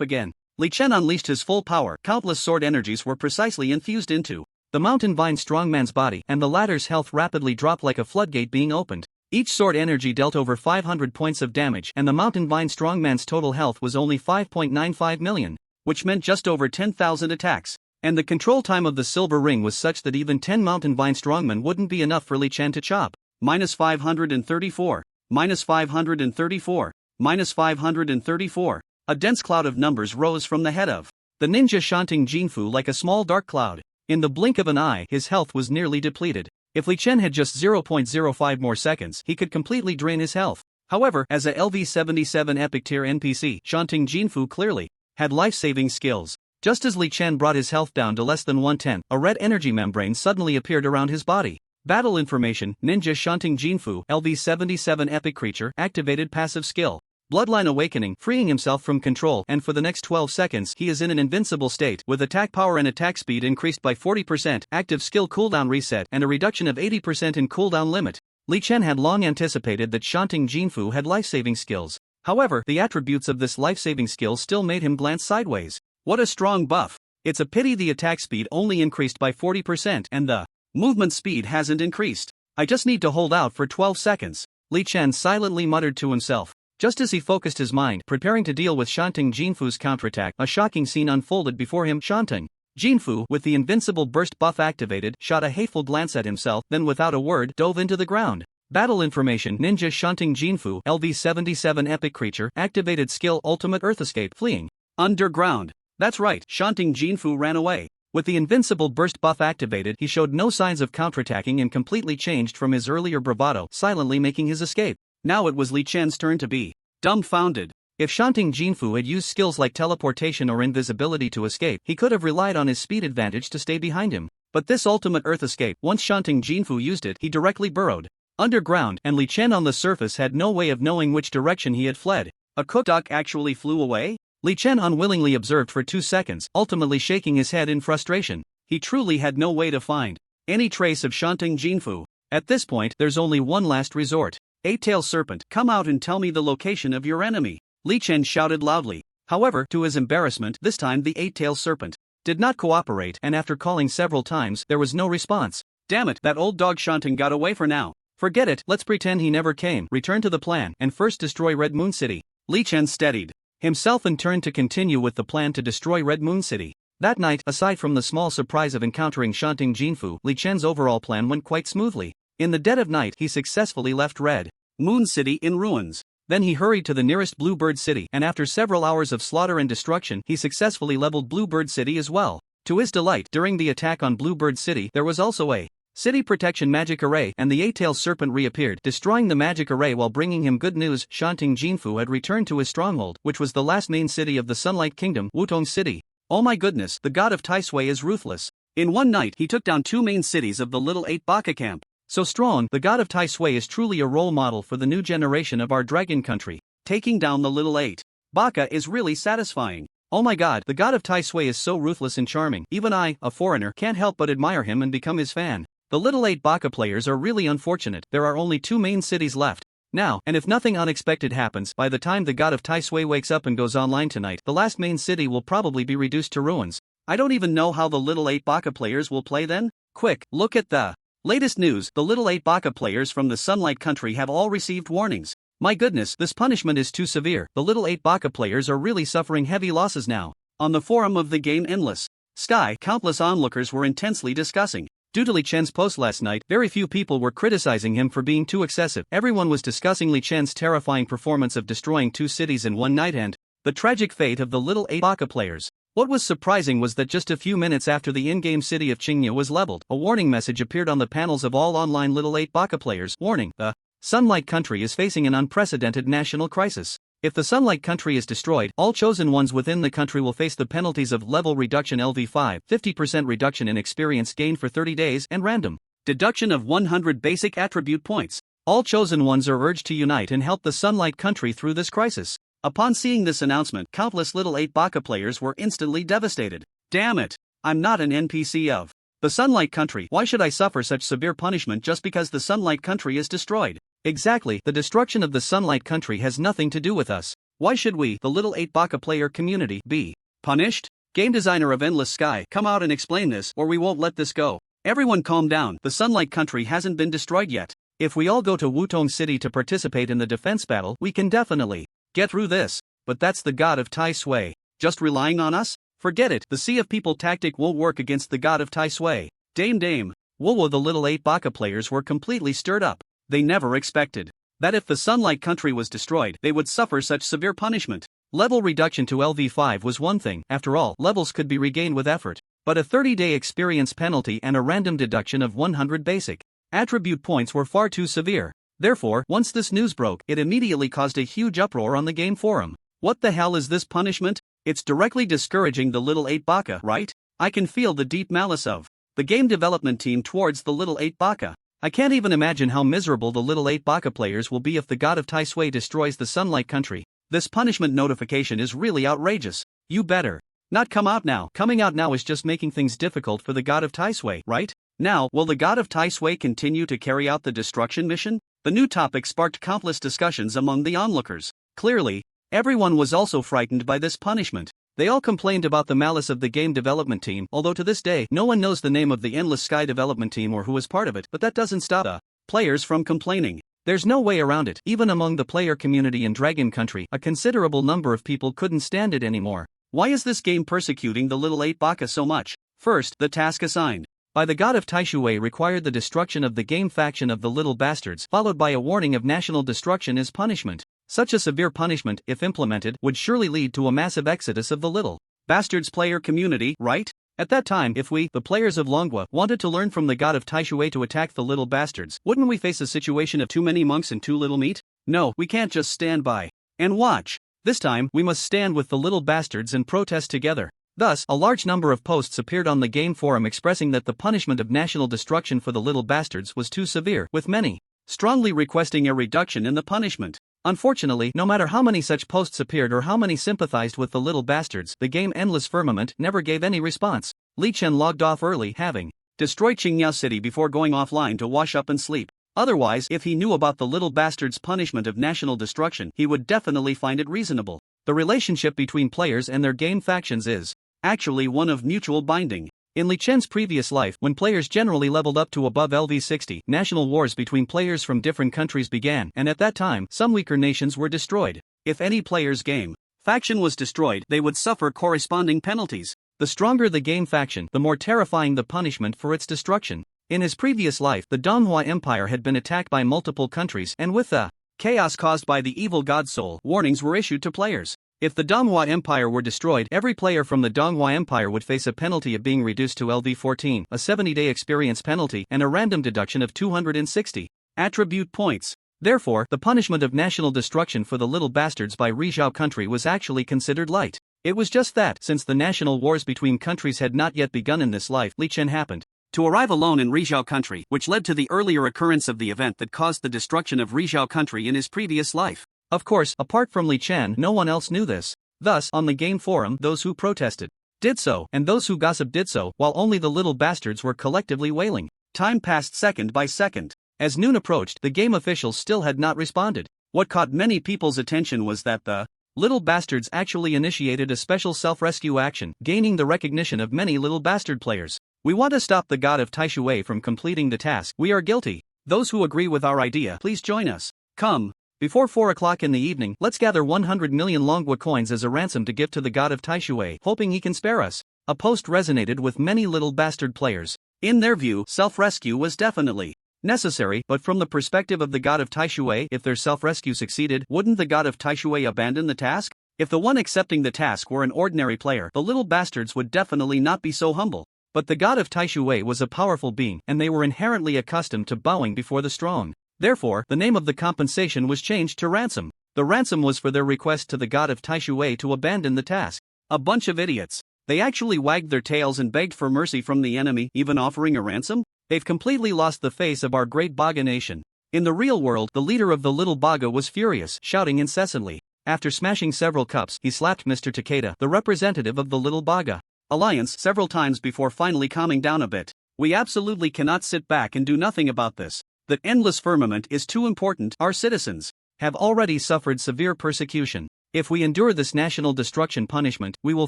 again. Chen unleashed his full power. Countless sword energies were precisely infused into the Mountain Vine Strongman's body, and the latter's health rapidly dropped like a floodgate being opened. Each sword energy dealt over 500 points of damage, and the Mountain Vine Strongman's total health was only 5.95 million, which meant just over 10,000 attacks. And the control time of the silver ring was such that even 10 Mountain Vine Strongmen wouldn't be enough for Chen to chop. -534, -534, -534. A dense cloud of numbers rose from the head of the ninja chanting Jinfu like a small dark cloud. In the blink of an eye, his health was nearly depleted. If Chen had just 0.05 more seconds, he could completely drain his health. However, as a LV-77 epic tier NPC, chanting Jinfu clearly had life-saving skills. Just as Chen brought his health down to less than 1/10, a red energy membrane suddenly appeared around his body. Battle information: ninja chanting Jinfu, LV-77 epic creature, activated passive skill. Bloodline awakening, freeing himself from control, and for the next 12 seconds he is in an invincible state, with attack power and attack speed increased by 40%, active skill cooldown reset, and a reduction of 80% in cooldown limit. Chen had long anticipated that chanting Jinfu had life-saving skills. However, the attributes of this life-saving skill still made him glance sideways. What a strong buff. It's a pity the attack speed only increased by 40% and the movement speed hasn't increased. I just need to hold out for 12 seconds. Chen silently muttered to himself. Just as he focused his mind, preparing to deal with chanting Jinfu's counterattack, a shocking scene unfolded before him. Chanting Jinfu, with the invincible burst buff activated, shot a hateful glance at himself, then without a word, dove into the ground. Battle information: ninja chanting Jinfu, LV-77 epic creature, activated skill ultimate earth escape, fleeing underground. That's right, chanting Jinfu ran away. With the invincible burst buff activated, he showed no signs of counterattacking and completely changed from his earlier bravado, silently making his escape. Now it was Chen's turn to be dumbfounded. If chanting Jinfu had used skills like teleportation or invisibility to escape, he could have relied on his speed advantage to stay behind him. But this ultimate earth escape, once chanting Jinfu used it, he directly burrowed underground, and Chen on the surface had no way of knowing which direction he had fled. A cooked duck actually flew away? Chen unwillingly observed for 2 seconds, ultimately shaking his head in frustration. He truly had no way to find any trace of chanting Jinfu. At this point, there's only one last resort. Eight-tailed serpent, come out and tell me the location of your enemy. Li Chen shouted loudly. However, to his embarrassment, this time the eight-tailed serpent did not cooperate, and after calling several times, there was no response. Damn it, that old dog Shantung got away for now. Forget it, let's pretend he never came. Return to the plan, and first destroy Red Moon City. Li Chen steadied himself and turned to continue with the plan to destroy Red Moon City. That night, aside from the small surprise of encountering Shantung Jinfu, Li Chen's overall plan went quite smoothly. In the dead of night, he successfully left Red Moon City in ruins. Then he hurried to the nearest Bluebird City, and after several hours of slaughter and destruction, he successfully leveled Bluebird City as well. To his delight, during the attack on Bluebird City, there was also a city protection magic array, and the eight-tailed serpent reappeared, destroying the magic array while bringing him good news. Shantung Jinfu had returned to his stronghold, which was the last main city of the Sunlight Kingdom, Wutong City. Oh my goodness, the god of Tai Sui is ruthless. In one night, he took down 2 main cities of the Little 8 Baka camp. So strong, the god of Tai Sui is truly a role model for the new generation of our dragon country. Taking down the Little 8 Baka is really satisfying. Oh my god, the god of Tai Sui is so ruthless and charming. Even I, a foreigner, can't help but admire him and become his fan. The Little 8 Baka players are really unfortunate. There are only 2 main cities left now, and if nothing unexpected happens, by the time the god of Tai Sui wakes up and goes online tonight, the last main city will probably be reduced to ruins. I don't even know how the Little 8 Baka players will play then. Quick, look at the latest news. The Little 8 Baka players from the Sunlight Country have all received warnings. My goodness, this punishment is too severe. The Little 8 Baka players are really suffering heavy losses now. On the forum of the game Endless Sky, countless onlookers were intensely discussing. Due to Li Chen's post last night, very few people were criticizing him for being too excessive. Everyone was discussing Li Chen's terrifying performance of destroying 2 cities in one night and the tragic fate of the Little 8 Baka players. What was surprising was that just a few minutes after the in-game city of Qingya was leveled, a warning message appeared on the panels of all online Little 8 Baka players. Warning: the Sunlight Country is facing an unprecedented national crisis. If the Sunlight Country is destroyed, all chosen ones within the country will face the penalties of level reduction LV5, 50% reduction in experience gained for 30 days, and random deduction of 100 basic attribute points. All chosen ones are urged to unite and help the Sunlight Country through this crisis. Upon seeing this announcement, countless Little 8 Baka players were instantly devastated. Damn it! I'm not an NPC of the Sunlight Country. Why should I suffer such severe punishment just because the Sunlight Country is destroyed? Exactly, the destruction of the Sunlight Country has nothing to do with us. Why should we, the Little 8 Baka player community, be punished? Game designer of Endless Sky, come out and explain this, or we won't let this go. Everyone calm down, the Sunlight Country hasn't been destroyed yet. If we all go to Wutong City to participate in the defense battle, we can definitely get through this. But that's the god of Tai Sui just relying on us? Forget it, the Sea of People tactic won't work against the god of Tai Sui. Dame. Wowo, the Little 8 Baka players were completely stirred up. They never expected that if the Sunlight Country was destroyed, they would suffer such severe punishment. Level reduction to LV5 was one thing, after all, levels could be regained with effort. But a 30-day experience penalty and a random deduction of 100 basic attribute points were far too severe. Therefore, once this news broke, it immediately caused a huge uproar on the game forum. What the hell is this punishment? It's directly discouraging the Little 8 Baka, right? I can feel the deep malice of the game development team towards the Little 8 Baka. I can't even imagine how miserable the Little 8 Baka players will be if the god of Tai Sui destroys the Sunlight Country. This punishment notification is really outrageous. You better not come out now. Coming out now is just making things difficult for the god of Tai Sui, right? Now, will the god of Tai Sui continue to carry out the destruction mission? The new topic sparked countless discussions among the onlookers. Clearly, everyone was also frightened by this punishment. They all complained about the malice of the game development team, although to this day, no one knows the name of the Endless Sky development team or who is part of it, but that doesn't stop the players from complaining. There's no way around it. Even among the player community in Dragon Country, a considerable number of people couldn't stand it anymore. Why is this game persecuting the Little 8 Baka so much? First, the task assigned by the god of Tai Sui required the destruction of the game faction of the Little Bastards, followed by a warning of national destruction as punishment. Such a severe punishment, if implemented, would surely lead to a massive exodus of the Little Bastards player community, right? At that time, if we, the players of Longwa, wanted to learn from the god of Tai Sui to attack the Little Bastards, wouldn't we face a situation of too many monks and too little meat? No, we can't just stand by and watch. This time, we must stand with the Little Bastards and protest together. Thus, a large number of posts appeared on the game forum expressing that the punishment of national destruction for the Little Bastards was too severe, with many strongly requesting a reduction in the punishment. Unfortunately, no matter how many such posts appeared or how many sympathized with the Little Bastards, the game Endless Firmament never gave any response. Li Chen logged off early, having destroyed Qingya City before going offline to wash up and sleep. Otherwise, if he knew about the little bastard's punishment of national destruction, he would definitely find it reasonable. The relationship between players and their game factions is actually one of mutual binding. In Li Chen's previous life, when players generally leveled up to above LV60, national wars between players from different countries began, and at that time, some weaker nations were destroyed. If any player's game faction was destroyed, they would suffer corresponding penalties. The stronger the game faction, the more terrifying the punishment for its destruction. In his previous life, the Manhwa Empire had been attacked by multiple countries, and with the chaos caused by the evil god soul, warnings were issued to players. If the Manhwa Empire were destroyed, every player from the Manhwa Empire would face a penalty of being reduced to LV14, a 70-day experience penalty, and a random deduction of 260 attribute points. Therefore, the punishment of national destruction for the little bastards by Rizhao country was actually considered light. It was just that, since the national wars between countries had not yet begun in this life, Li Chen happened to arrive alone in Rizhao country, which led to the earlier occurrence of the event that caused the destruction of Rizhao country in his previous life. Of course, apart from Li Chen, no one else knew this. Thus, on the game forum, those who protested did so, and those who gossiped did so, while only the little bastards were collectively wailing. Time passed second by second. As noon approached, the game officials still had not responded. What caught many people's attention was that the little bastards actually initiated a special self-rescue action, gaining the recognition of many little bastard players. We want to stop the god of Taishui from completing the task. We are guilty. Those who agree with our idea, please join us. Come. Before 4 o'clock in the evening, let's gather 100 million Longhua coins as a ransom to give to the god of Taishui, hoping he can spare us. A post resonated with many little bastard players. In their view, self-rescue was definitely necessary, but from the perspective of the god of Taishui, if their self-rescue succeeded, wouldn't the god of Taishui abandon the task? If the one accepting the task were an ordinary player, the little bastards would definitely not be so humble. But the god of Taishui was a powerful being, and they were inherently accustomed to bowing before the strong. Therefore, the name of the compensation was changed to ransom. The ransom was for their request to the god of Taishui to abandon the task. A bunch of idiots. They actually wagged their tails and begged for mercy from the enemy, even offering a ransom? They've completely lost the face of our great Baga nation. In the real world, the leader of the little Baga was furious, shouting incessantly. After smashing several cups, he slapped Mr. Takeda, the representative of the little Baga alliance, several times before finally calming down a bit. We absolutely cannot sit back and do nothing about this. The endless firmament is too important. Our citizens have already suffered severe persecution. If we endure this national destruction punishment, we will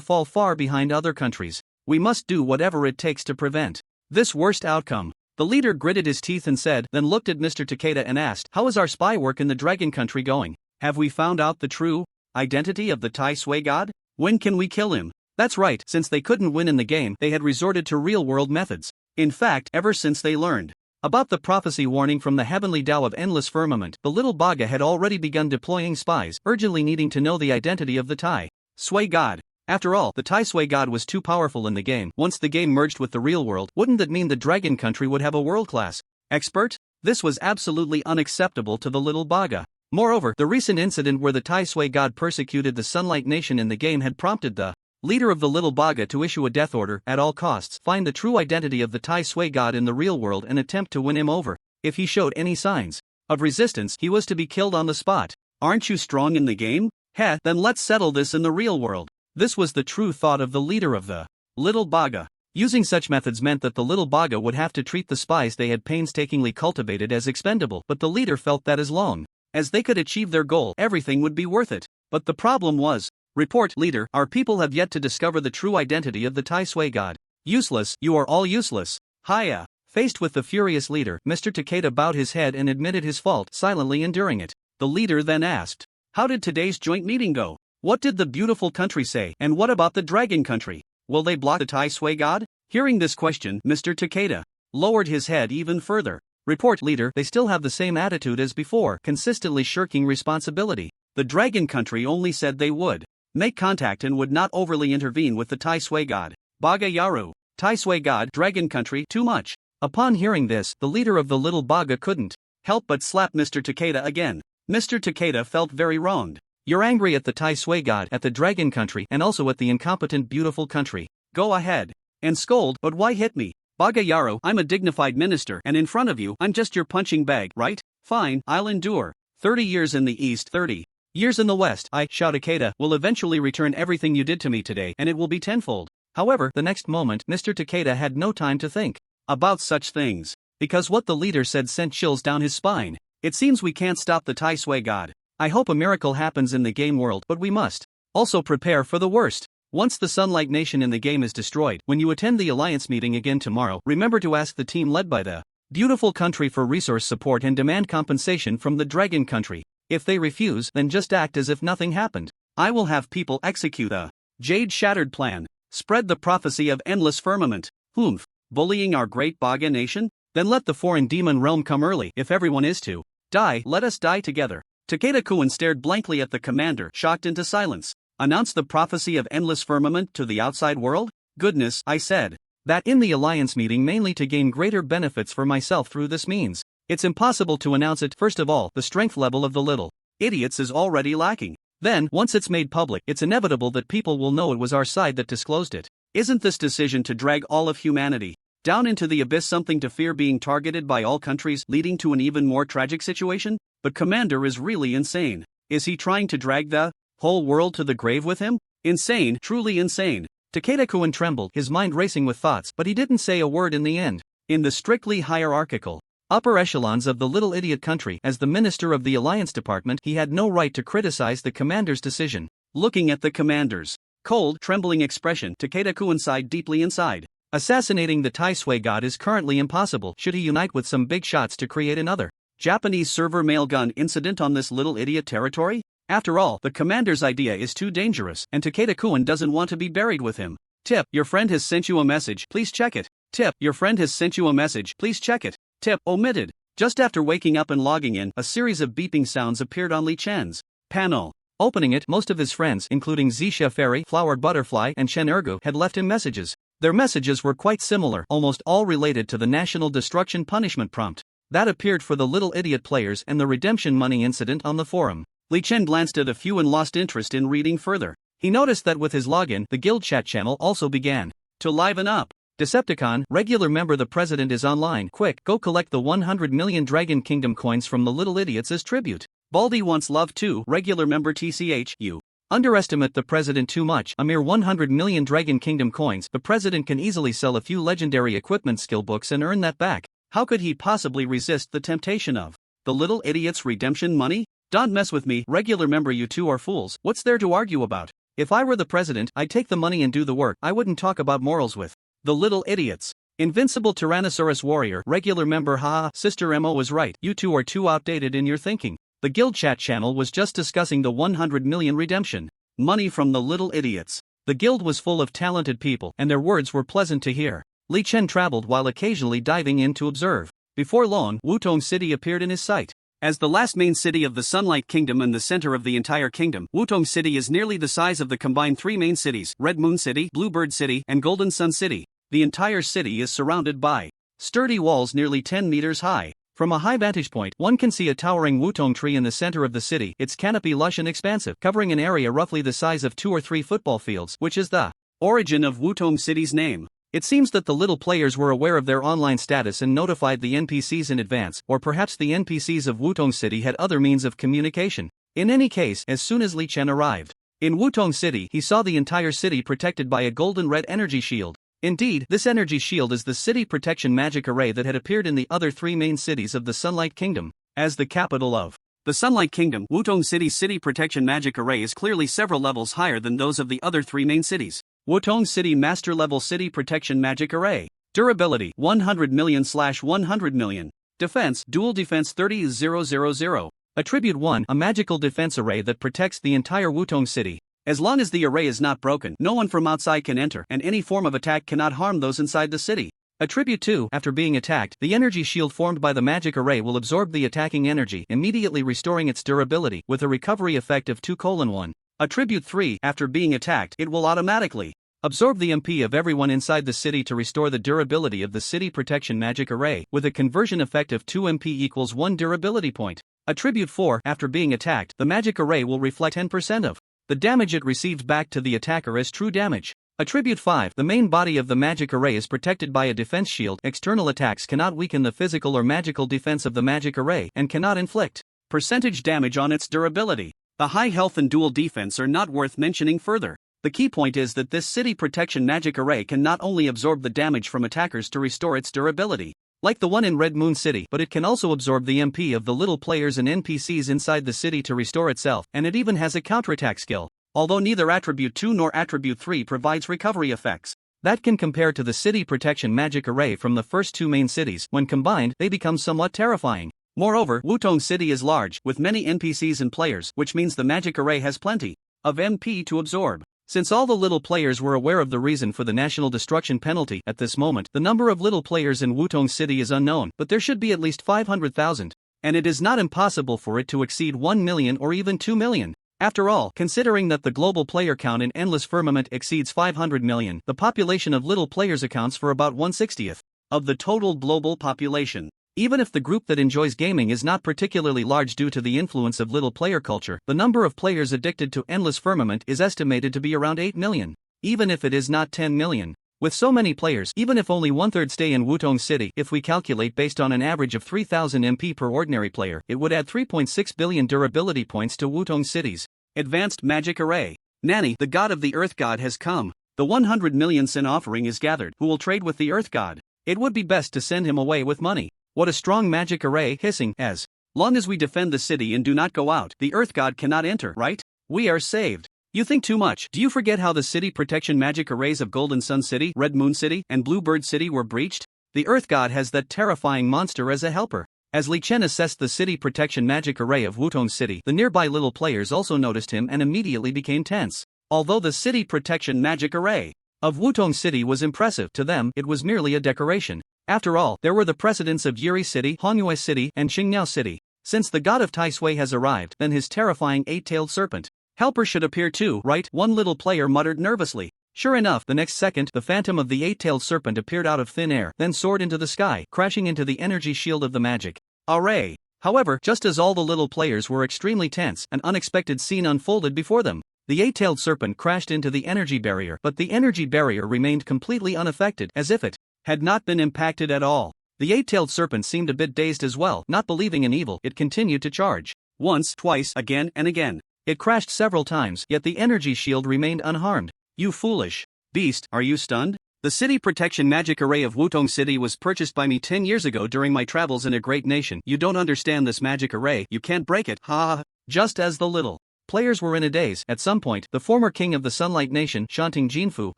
fall far behind other countries. We must do whatever it takes to prevent this worst outcome. The leader gritted his teeth and said, then looked at Mr. Takeda and asked, how is our spy work in the dragon country going? Have we found out the true identity of the Tai Sui god? When can we kill him? That's right, since they couldn't win in the game, they had resorted to real-world methods. In fact, ever since they learned about the prophecy warning from the heavenly Tao of endless firmament, the little Baga had already begun deploying spies, urgently needing to know the identity of the Tai Sui god. After all, the Tai Sui god was too powerful in the game. Once the game merged with the real world, wouldn't that mean the dragon country would have a world-class expert? This was absolutely unacceptable to the little Baga. Moreover, the recent incident where the Tai Sui god persecuted the Sunlight Nation in the game had prompted the leader of the little Baga to issue a death order, at all costs, find the true identity of the Tai Sui god in the real world and attempt to win him over. If he showed any signs of resistance, he was to be killed on the spot. Aren't you strong in the game? Heh, then let's settle this in the real world. This was the true thought of the leader of the little Baga. Using such methods meant that the little Baga would have to treat the spies they had painstakingly cultivated as expendable, but the leader felt that as long as they could achieve their goal, everything would be worth it. But the problem was, report, leader, our people have yet to discover the true identity of the Tai Sui god. Useless, you are all useless. Hiya. Faced with the furious leader, Mr. Takeda bowed his head and admitted his fault, silently enduring it. The leader then asked, how did today's joint meeting go? What did the beautiful country say, and what about the dragon country? Will they block the Tai Sui god? Hearing this question, Mr. Takeda lowered his head even further. Report, leader, they still have the same attitude as before, consistently shirking responsibility. The dragon country only said they would make contact and would not overly intervene with the Tai Sui god. Baga Yaru. Tai Sui god, dragon country, too much. Upon hearing this, the leader of the little Baga couldn't help but slap Mr. Takeda again. Mr. Takeda felt very wronged. You're angry at the Tai Sui god, at the dragon country, and also at the incompetent beautiful country. Go ahead and scold, but why hit me? Baga Yaru, I'm a dignified minister, and in front of you, I'm just your punching bag, right? Fine, I'll endure. 30 years in the east, 30 years in the west, I, Shao Takeda, will eventually return everything you did to me today, and it will be tenfold. However, the next moment, Mr. Takeda had no time to think about such things. because what the leader said sent chills down his spine. It seems we can't stop the Tai Sui god. I hope a miracle happens in the game world, but we must also prepare for the worst. Once the Sunlight Nation in the game is destroyed, when you attend the Alliance meeting again tomorrow, remember to ask the team led by the beautiful country for resource support and demand compensation from the Dragon country. If they refuse, then just act as if nothing happened. I will have people execute a Jade Shattered plan. Spread the prophecy of endless firmament. Humph. Bullying our great Baga nation? Then let the foreign demon realm come early. If everyone is to die, let us die together. Takeda-kun stared blankly at the commander, shocked into silence. Announce the prophecy of endless firmament to the outside world? Goodness, I said that in the Alliance meeting mainly to gain greater benefits for myself through this means. It's impossible to announce it. First of all, the strength level of the little idiots is already lacking. Then, once it's made public, it's inevitable that people will know it was our side that disclosed it. Isn't this decision to drag all of humanity down into the abyss something to fear, being targeted by all countries, leading to an even more tragic situation? But Commander is really insane. Is he trying to drag the whole world to the grave with him? Insane, truly insane. Takeda-kun trembled, his mind racing with thoughts, but he didn't say a word in the end. In the strictly hierarchical upper echelons of the little idiot country, as the minister of the Alliance Department, he had no right to criticize the commander's decision. Looking at the commander's cold, trembling expression, Takeda-kun sighed deeply inside. Assassinating the Tai Sui god is currently impossible. Should he unite with some big shots to create another Japanese server mailgun incident on this little idiot territory? After all, the commander's idea is too dangerous, and Takeda-kun doesn't want to be buried with him. Tip, your friend has sent you a message, please check it. Tip, your friend has sent you a message, please check it. Tip, omitted. Just after waking up and logging in, a series of beeping sounds appeared on Li Chen's panel. Opening it, most of his friends, including Zisha Fairy, Flowered Butterfly, and Chen Ergu, had left him messages. Their messages were quite similar, almost all related to the National Destruction Punishment prompt that appeared for the little idiot players and the redemption money incident on the forum. Li Chen glanced at a few and lost interest in reading further. He noticed that with his login, the guild chat channel also began to liven up. Decepticon, regular member, the president is online. Quick, go collect the 100 million Dragon Kingdom coins from the little idiots as tribute. Baldy wants love too. Regular member TCH, you underestimate the president too much. A mere 100 million Dragon Kingdom coins. The president can easily sell a few legendary equipment skill books and earn that back. How could he possibly resist the temptation of the little idiot's redemption money? Don't mess with me. Regular member, you two are fools. What's there to argue about? If I were the president, I'd take the money and do the work. I wouldn't talk about morals with the little idiots. Invincible Tyrannosaurus warrior, regular member, haha, Sister Mo was right. You two are too outdated in your thinking. The guild chat channel was just discussing the 100 million redemption money from the little idiots. The guild was full of talented people, and their words were pleasant to hear. Li Chen traveled while occasionally diving in to observe. Before long, Wutong City appeared in his sight. As the last main city of the Sunlight Kingdom and the center of the entire kingdom, Wutong City is nearly the size of the combined three main cities, Red Moon City, Bluebird City, and Golden Sun City. The entire city is surrounded by sturdy walls nearly 10 meters high. From a high vantage point, one can see a towering Wutong tree in the center of the city, its canopy lush and expansive, covering an area roughly the size of 2 or 3 football fields, which is the origin of Wutong City's name. It seems that the little players were aware of their online status and notified the NPCs in advance, or perhaps the NPCs of Wutong City had other means of communication. In any case, as soon as Li Chen arrived in Wutong City, he saw the entire city protected by a golden red energy shield. Indeed, this energy shield is the city protection magic array that had appeared in the other 3 main cities of the Sunlight Kingdom. As the capital of the Sunlight Kingdom, Wutong City's city protection magic array is clearly several levels higher than those of the other 3 main cities. Wutong City Master Level City Protection Magic Array. Durability 100 million/100 million. Defense Dual Defense 30,000. Attribute 1, a magical defense array that protects the entire Wutong City. As long as the array is not broken, no one from outside can enter, and any form of attack cannot harm those inside the city. Attribute 2, after being attacked, the energy shield formed by the magic array will absorb the attacking energy, immediately restoring its durability, with a recovery effect of 2:1. Attribute 3, after being attacked, it will automatically absorb the MP of everyone inside the city to restore the durability of the city protection magic array, with a conversion effect of 2 MP equals 1 durability point. Attribute 4, after being attacked, the magic array will reflect 10% of the damage it received back to the attacker as true damage. Attribute 5, the main body of the magic array is protected by a defense shield. External attacks cannot weaken the physical or magical defense of the magic array, and cannot inflict percentage damage on its durability. The high health and dual defense are not worth mentioning further. The key point is that this city protection magic array can not only absorb the damage from attackers to restore its durability, like the one in Red Moon City, but it can also absorb the MP of the little players and NPCs inside the city to restore itself, and it even has a counterattack skill, although neither Attribute 2 nor Attribute 3 provides recovery effects. That can compare to the city protection magic array from the first two main cities. When combined, they become somewhat terrifying. Moreover, Wutong City is large, with many NPCs and players, which means the magic array has plenty of MP to absorb. Since all the little players were aware of the reason for the national destruction penalty at this moment, the number of little players in Wutong City is unknown, but there should be at least 500,000, and it is not impossible for it to exceed 1 million or even 2 million. After all, considering that the global player count in Endless Firmament exceeds 500 million, the population of little players accounts for about 1/60th of the total global population. Even if the group that enjoys gaming is not particularly large due to the influence of little player culture, the number of players addicted to Endless Firmament is estimated to be around 8 million. Even if it is not 10 million. With so many players, even if only one-third stay in Wutong City, if we calculate based on an average of 3,000 MP per ordinary player, it would add 3.6 billion durability points to Wutong City's advanced magic array. Nani, the god of the Earth God, has come. The 100 million sin offering is gathered. Who will trade with the Earth God? It would be best to send him away with money. What a strong magic array, hissing, as long as we defend the city and do not go out, the Earth God cannot enter, right? We are saved. You think too much. Do you forget how the city protection magic arrays of Golden Sun City, Red Moon City, and Bluebird City were breached? The Earth God has that terrifying monster as a helper. As Li Chen assessed the city protection magic array of Wutong City, the nearby little players also noticed him and immediately became tense. Although the city protection magic array of Wutong City was impressive, to them it was merely a decoration. After all, there were the precedents of Yuri City, Hongyu City, and Qingniao City. Since the god of Tai Sui has arrived, then his terrifying eight-tailed serpent helper should appear too, right? One little player muttered nervously. Sure enough, the next second, the phantom of the eight-tailed serpent appeared out of thin air, then soared into the sky, crashing into the energy shield of the magic array. However, just as all the little players were extremely tense, an unexpected scene unfolded before them. The eight-tailed serpent crashed into the energy barrier, but the energy barrier remained completely unaffected, as if it had not been impacted at all. The eight-tailed serpent seemed a bit dazed as well. Not believing in evil, it continued to charge. Once, twice, again and again. It crashed several times, yet the energy shield remained unharmed. You foolish beast, are you stunned? The city protection magic array of Wutong City was purchased by me 10 years ago during my travels in a great nation. You don't understand this magic array, you can't break it, ha ha. Just as the little players were in a daze, at some point, the former king of the Sunlight Nation, Shanting Jinfu,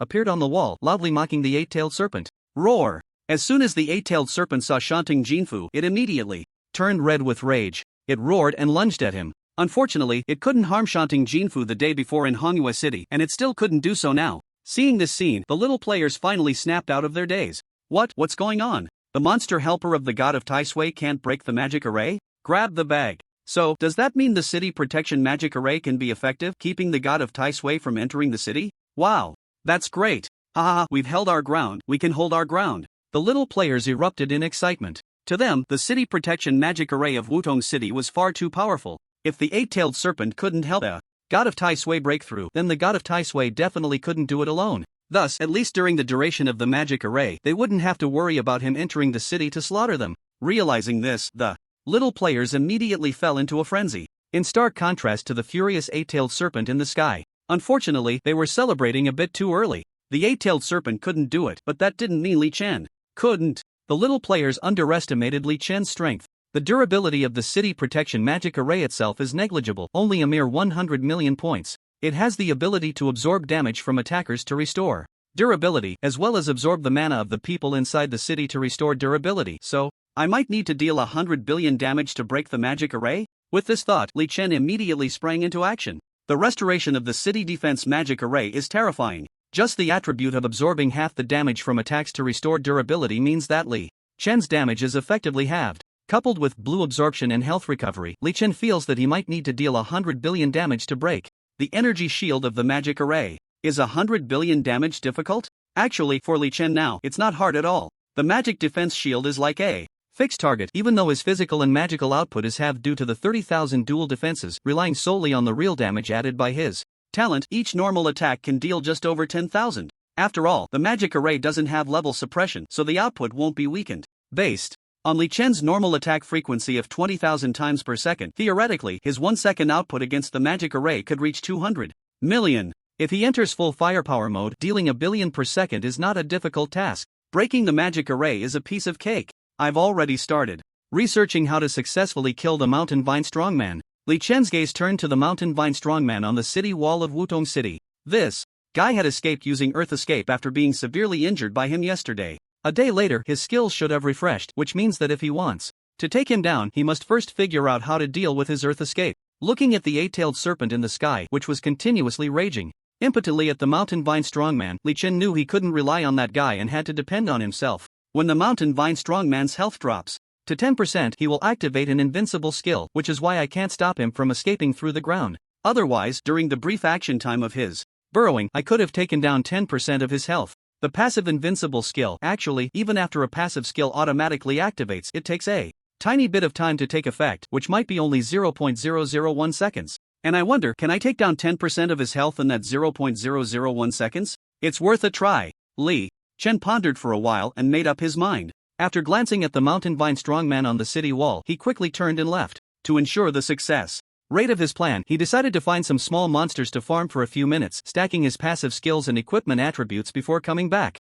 appeared on the wall, loudly mocking the eight-tailed serpent. Roar! As soon as the eight-tailed serpent saw Shanting Jinfu, it immediately turned red with rage. It roared and lunged at him. Unfortunately, it couldn't harm Shanting Jinfu the day before in Hongyu City, and it still couldn't do so now. Seeing this scene, the little players finally snapped out of their daze. What's going on? The monster helper of the god of Tai Sui can't break the magic array? Grab the bag. So, does that mean the city protection magic array can be effective, keeping the god of Tai Sui from entering the city? Wow! That's great! Haha, we've held our ground, we can hold our ground. The little players erupted in excitement. To them, the city protection magic array of Wutong City was far too powerful. If the eight-tailed serpent couldn't help the god of Tai Sui break through, then the god of Tai Sui definitely couldn't do it alone. Thus, at least during the duration of the magic array, they wouldn't have to worry about him entering the city to slaughter them. Realizing this, the little players immediately fell into a frenzy, in stark contrast to the furious eight-tailed serpent in the sky. Unfortunately, they were celebrating a bit too early. The eight-tailed serpent couldn't do it, but that didn't mean Li Chen couldn't. The little players underestimated Li Chen's strength. The durability of the city protection magic array itself is negligible, only a mere 100 million points. It has the ability to absorb damage from attackers to restore durability, as well as absorb the mana of the people inside the city to restore durability. So, I might need to deal 100 billion damage to break the magic array? With this thought, Li Chen immediately sprang into action. The restoration of the city defense magic array is terrifying. Just the attribute of absorbing half the damage from attacks to restore durability means that Li Chen's damage is effectively halved. Coupled with blue absorption and health recovery, Li Chen feels that he might need to deal 100 billion damage to break the energy shield of the magic array. Is 100 billion damage difficult? Actually, for Li Chen now, it's not hard at all. The magic defense shield is like a fixed target, even though his physical and magical output is halved due to the 30,000 dual defenses, relying solely on the real damage added by his talent. Each normal attack can deal just over 10,000. After all, the magic array doesn't have level suppression, so the output won't be weakened. Based on Li Chen's normal attack frequency of 20,000 times per second, theoretically, his 1-second output against the magic array could reach 200 million. If he enters full firepower mode, dealing 1 billion per second is not a difficult task. Breaking the magic array is a piece of cake. I've already started researching how to successfully kill the mountain vine strongman. Li Chen's gaze turned to the mountain vine strongman on the city wall of Wutong City. This guy had escaped using Earth Escape after being severely injured by him yesterday. A day later, his skills should have refreshed, which means that if he wants to take him down, he must first figure out how to deal with his Earth Escape. Looking at the eight-tailed serpent in the sky, which was continuously raging impotently at the mountain vine strongman, Li Chen knew he couldn't rely on that guy and had to depend on himself. When the mountain vine strongman's health drops to 10%, he will activate an invincible skill, which is why I can't stop him from escaping through the ground. Otherwise, during the brief action time of his burrowing, I could have taken down 10% of his health. The passive invincible skill, actually, even after a passive skill automatically activates, it takes a tiny bit of time to take effect, which might be only 0.001 seconds. And I wonder, can I take down 10% of his health in that 0.001 seconds? It's worth a try. Li Chen pondered for a while and made up his mind. After glancing at the mountain vine strongman on the city wall, he quickly turned and left. To ensure the success rate of his plan, he decided to find some small monsters to farm for a few minutes, stacking his passive skills and equipment attributes before coming back.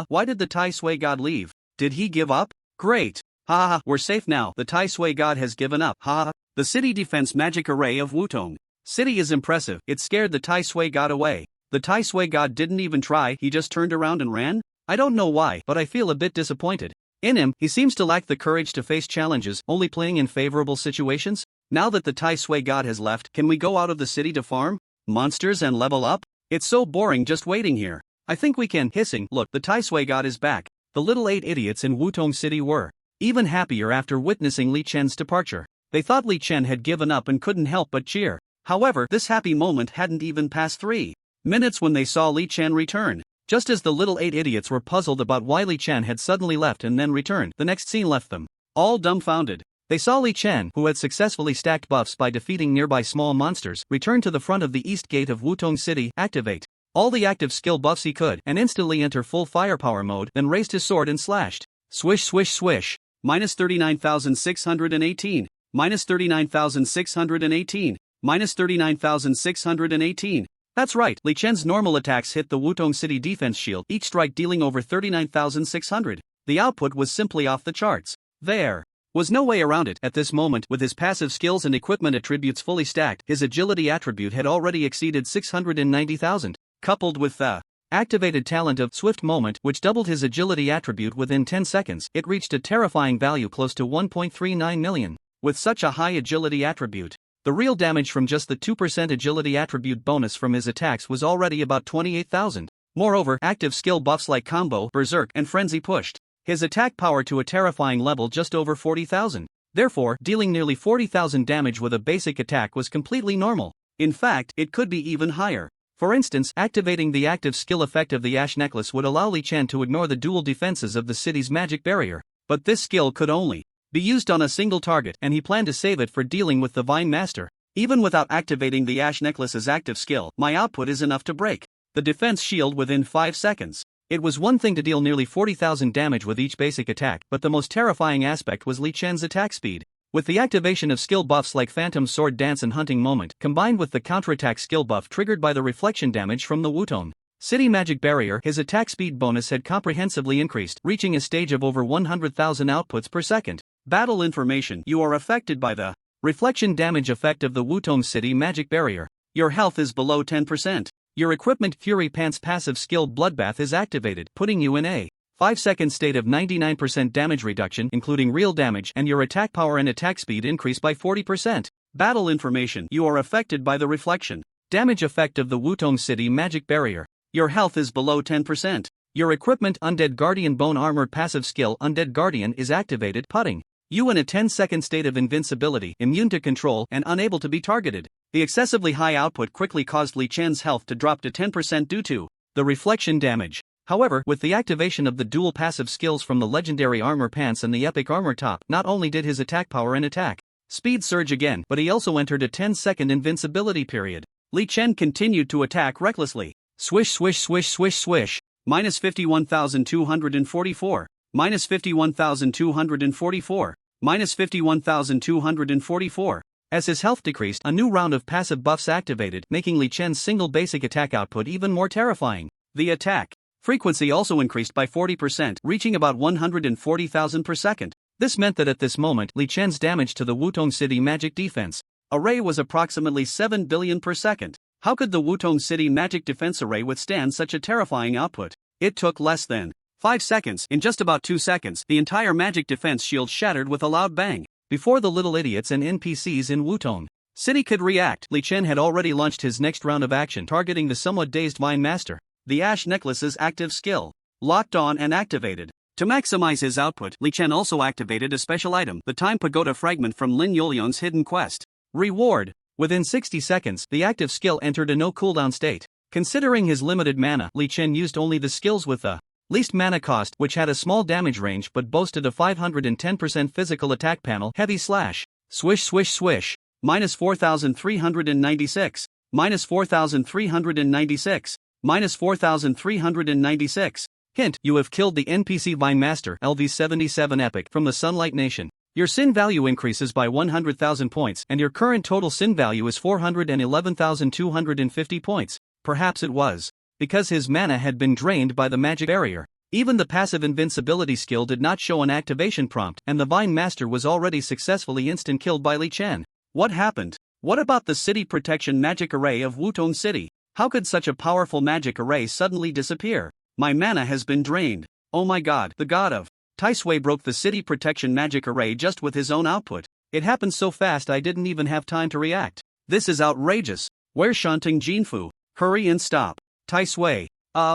Why did the Tai Sui god leave? Did he give up? Great. We're safe now. The Tai Sui god has given up. The city defense magic array of Wutong City is impressive. It scared the Tai Sui god away. The Tai Sui god didn't even try, he just turned around and ran? I don't know why, but I feel a bit disappointed. In him, he seems to lack the courage to face challenges, only playing in favorable situations. Now that the Tai Sui god has left, can we go out of the city to farm monsters and level up? It's so boring just waiting here. I think we can. Hissing, look, the Tai Sui god is back. The little 8 idiots in Wutong City were even happier after witnessing Li Chen's departure. They thought Li Chen had given up and couldn't help but cheer. However, this happy moment hadn't even passed 3 minutes when they saw Li Chen return. Just as the little 8 idiots were puzzled about why Li Chen had suddenly left and then returned, the next scene left them all dumbfounded. They saw Li Chen, who had successfully stacked buffs by defeating nearby small monsters, return to the front of the east gate of Wutong City, activate all the active skill buffs he could, and instantly enter full firepower mode, then raised his sword and slashed. Swish swish swish. Minus 39,618. Minus 39,618. Minus 39,618. That's right, Li Chen's normal attacks hit the Wutong City defense shield, each strike dealing over 39,600. The output was simply off the charts. There was no way around it. At this moment, with his passive skills and equipment attributes fully stacked, his agility attribute had already exceeded 690,000. Coupled with the activated talent of Swift Moment, which doubled his agility attribute within 10 seconds, it reached a terrifying value close to 1.39 million. With such a high agility attribute, the real damage from just the 2% agility attribute bonus from his attacks was already about 28,000. Moreover, active skill buffs like Combo, Berserk, and Frenzy pushed his attack power to a terrifying level just over 40,000. Therefore, dealing nearly 40,000 damage with a basic attack was completely normal. In fact, it could be even higher. For instance, activating the active skill effect of the Ash Necklace would allow Li Chen to ignore the dual defenses of the city's magic barrier. But this skill could only be used on a single target, and he planned to save it for dealing with the Vine Master. Even without activating the Ash Necklace's active skill, my output is enough to break the defense shield within 5 seconds. It was one thing to deal nearly 40,000 damage with each basic attack, but the most terrifying aspect was Li Chen's attack speed. With the activation of skill buffs like Phantom Sword Dance and Hunting Moment, combined with the counterattack skill buff triggered by the reflection damage from the Wutong City magic barrier, his attack speed bonus had comprehensively increased, reaching a stage of over 100,000 outputs per second. Battle information: you are affected by the reflection damage effect of the Wutong City magic barrier. Your health is below 10%. Your equipment Fury Pants passive skill Bloodbath is activated, putting you in a 5-second state of 99% damage reduction including real damage, and your attack power and attack speed increase by 40%. Battle information: you are affected by the reflection damage effect of the Wutong City magic barrier. Your health is below 10%. Your equipment Undead Guardian Bone Armor passive skill Undead Guardian is activated, putting you in a 10-second state of invincibility, immune to control, and unable to be targeted. The excessively high output quickly caused Li Chen's health to drop to 10% due to the reflection damage. However, with the activation of the dual passive skills from the legendary armor pants and the epic armor top, not only did his attack power and attack speed surge again, but he also entered a 10-second invincibility period. Li Chen continued to attack recklessly. Swish swish swish swish swish. Minus 51,244. Minus 51,244. Minus 51,244. As his health decreased, a new round of passive buffs activated, making Li Chen's single basic attack output even more terrifying. The attack frequency also increased by 40%, reaching about 140,000 per second. This meant that at this moment Li Chen's damage to the Wutong City magic defense array was approximately 7 billion per second. How could the Wutong City magic defense array withstand such a terrifying output? It took less than 5 seconds. In just about 2 seconds, the entire magic defense shield shattered with a loud bang. Before the little idiots and NPCs in Wutong City could react, Li Chen had already launched his next round of action, targeting the somewhat dazed Vine Master. The Ash Necklace's active skill locked on and activated. To maximize his output, Li Chen also activated a special item, the Time Pagoda Fragment from Lin Yolion's hidden quest. Reward. Within 60 seconds, the active skill entered a no cooldown state. Considering his limited mana, Li Chen used only the skills with the least mana cost, which had a small damage range but boasted a 510% physical attack panel. Heavy Slash. Swish swish swish. Minus 4,396. Minus 4,396. Minus 4,396. Hint, you have killed the NPC Vine Master LV77 Epic from the Sunlight Nation. Your sin value increases by 100,000 points, and your current total sin value is 411,250 points. Perhaps it was because his mana had been drained by the magic barrier. Even the passive invincibility skill did not show an activation prompt, and the Vine Master was already successfully instant killed by Li Chen. What happened? What about the city protection magic array of Wutong City? How could such a powerful magic array suddenly disappear? My mana has been drained. Oh my god, the god of Taisui broke the city protection magic array just with his own output. It happened so fast I didn't even have time to react. This is outrageous. Where's Shanting Jinfu? Hurry and stop. Taisui.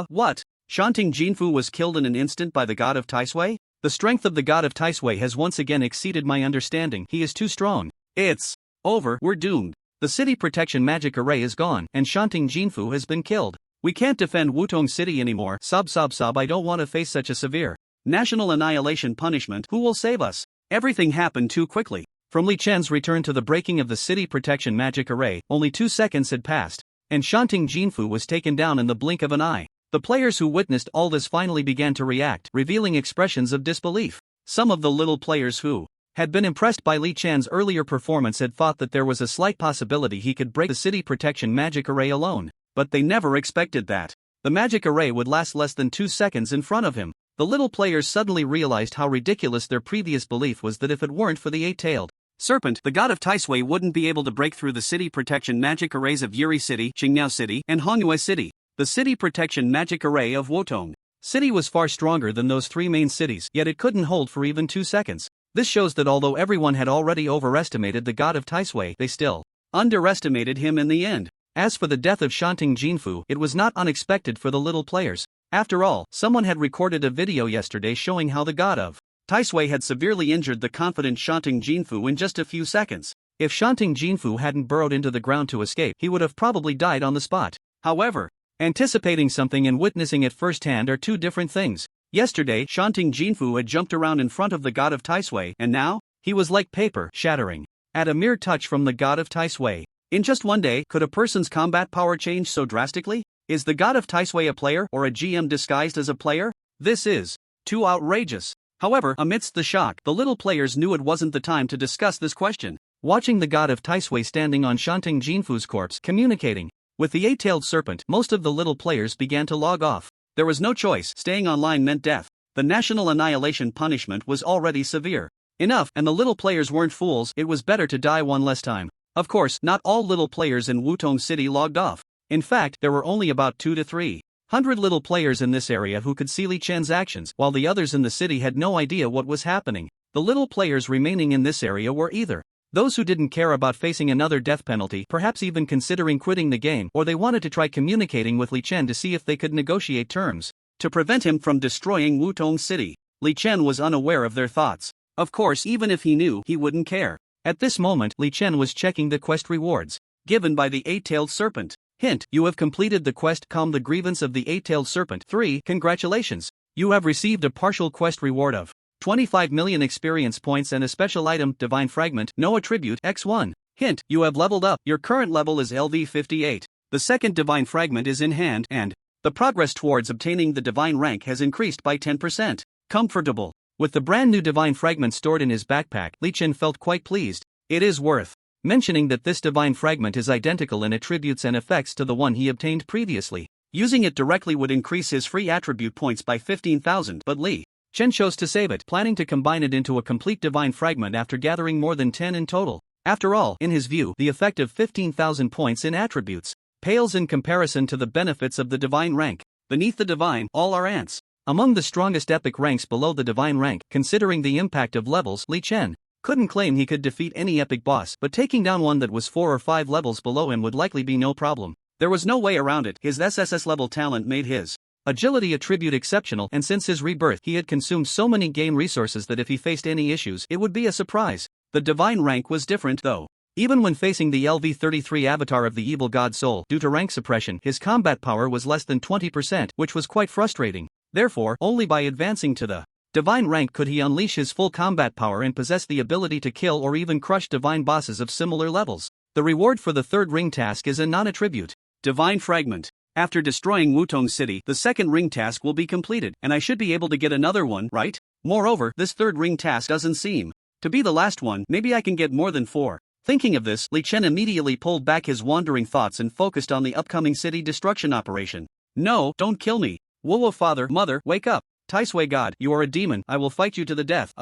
What? Shanting Jinfu was killed in an instant by the god of Taisui? The strength of the god of Taisui has once again exceeded my understanding. He is too strong. It's over, we're doomed. The city protection magic array is gone, and Shanting Jinfu has been killed. We can't defend Wutong City anymore. Sob, I don't want to face such a severe national annihilation punishment. Who will save us? Everything happened too quickly. From Li Chen's return to the breaking of the city protection magic array, only 2 seconds had passed, and Shanting Jinfu was taken down in the blink of an eye. The players who witnessed all this finally began to react, revealing expressions of disbelief. Some of the little players who had been impressed by Li Chen's earlier performance had thought that there was a slight possibility he could break the city protection magic array alone, but they never expected that the magic array would last less than 2 seconds in front of him. The little players suddenly realized how ridiculous their previous belief was, that if it weren't for the eight-tailed serpent, the god of Taisui wouldn't be able to break through the city protection magic arrays of Yuri City, Qingniao City, and Hongyue City. The city protection magic array of Wutong City was far stronger than those 3 main cities, yet it couldn't hold for even 2 seconds. This shows that although everyone had already overestimated the god of Taisui, they still underestimated him in the end. As for the death of Shanting Jinfu, it was not unexpected for the little players. After all, someone had recorded a video yesterday showing how the god of Taisui had severely injured the confident Shanting Jinfu in just a few seconds. If Shanting Jinfu hadn't burrowed into the ground to escape, he would have probably died on the spot. However, anticipating something and witnessing it firsthand are 2 different things. Yesterday, Shanting Jinfu had jumped around in front of the god of Taisui, and now, he was like paper, shattering at a mere touch from the god of Taisui. In just one day, could a person's combat power change so drastically? Is the god of Taisui a player or a GM disguised as a player? This is too outrageous. However, amidst the shock, the little players knew it wasn't the time to discuss this question. Watching the god of Taisui standing on Shanting Jinfu's corpse, communicating with the eight-tailed serpent, most of the little players began to log off. There was no choice, staying online meant death. The national annihilation punishment was already severe enough, and the little players weren't fools. It was better to die one less time. Of course, not all little players in Wutong City logged off. In fact, there were only about 200 to 300 little players in this area who could see Li Chen's actions, while the others in the city had no idea what was happening. The little players remaining in this area were either those who didn't care about facing another death penalty, perhaps even considering quitting the game, or they wanted to try communicating with Li Chen to see if they could negotiate terms to prevent him from destroying Wutong City. Li Chen was unaware of their thoughts. Of course, even if he knew, he wouldn't care. At this moment, Li Chen was checking the quest rewards given by the eight-tailed serpent. Hint, you have completed the quest Calm the Grievance of the Eight-Tailed Serpent. 3. Congratulations. You have received a partial quest reward of 25 million experience points and a special item, Divine Fragment, no attribute, X1. Hint, you have leveled up. Your current level is LV58. The second Divine Fragment is in hand, and the progress towards obtaining the Divine rank has increased by 10%. Comfortable. With the brand new Divine Fragment stored in his backpack, Li Chen felt quite pleased. It is worth mentioning that this Divine Fragment is identical in attributes and effects to the one he obtained previously. Using it directly would increase his free attribute points by 15,000, but Li Chen chose to save it, planning to combine it into a complete divine fragment after gathering more than 10 in total. After all, in his view, the effect of 15,000 points in attributes pales in comparison to the benefits of the divine rank. Beneath the divine, all are ants. Among the strongest epic ranks below the divine rank, considering the impact of levels, Li Chen couldn't claim he could defeat any epic boss, but taking down one that was 4 or 5 levels below him would likely be no problem. There was no way around it. His SSS level talent made his agility attribute exceptional, and since his rebirth he had consumed so many game resources that if he faced any issues it would be a surprise. The divine rank was different though. Even when facing the LV-33 avatar of the evil god Soul, due to rank suppression his combat power was less than 20%, which was quite frustrating. Therefore, only by advancing to the divine rank could he unleash his full combat power and possess the ability to kill or even crush divine bosses of similar levels. The reward for the third ring task is a non-attribute divine fragment. After destroying Wutong City, the second ring task will be completed, and I should be able to get another one, right? Moreover, this third ring task doesn't seem to be the last one. Maybe I can get more than 4. Thinking of this, Li Chen immediately pulled back his wandering thoughts and focused on the upcoming city destruction operation. No, don't kill me. Whoa, father, mother, wake up. Taisui God, you are a demon, I will fight you to the death.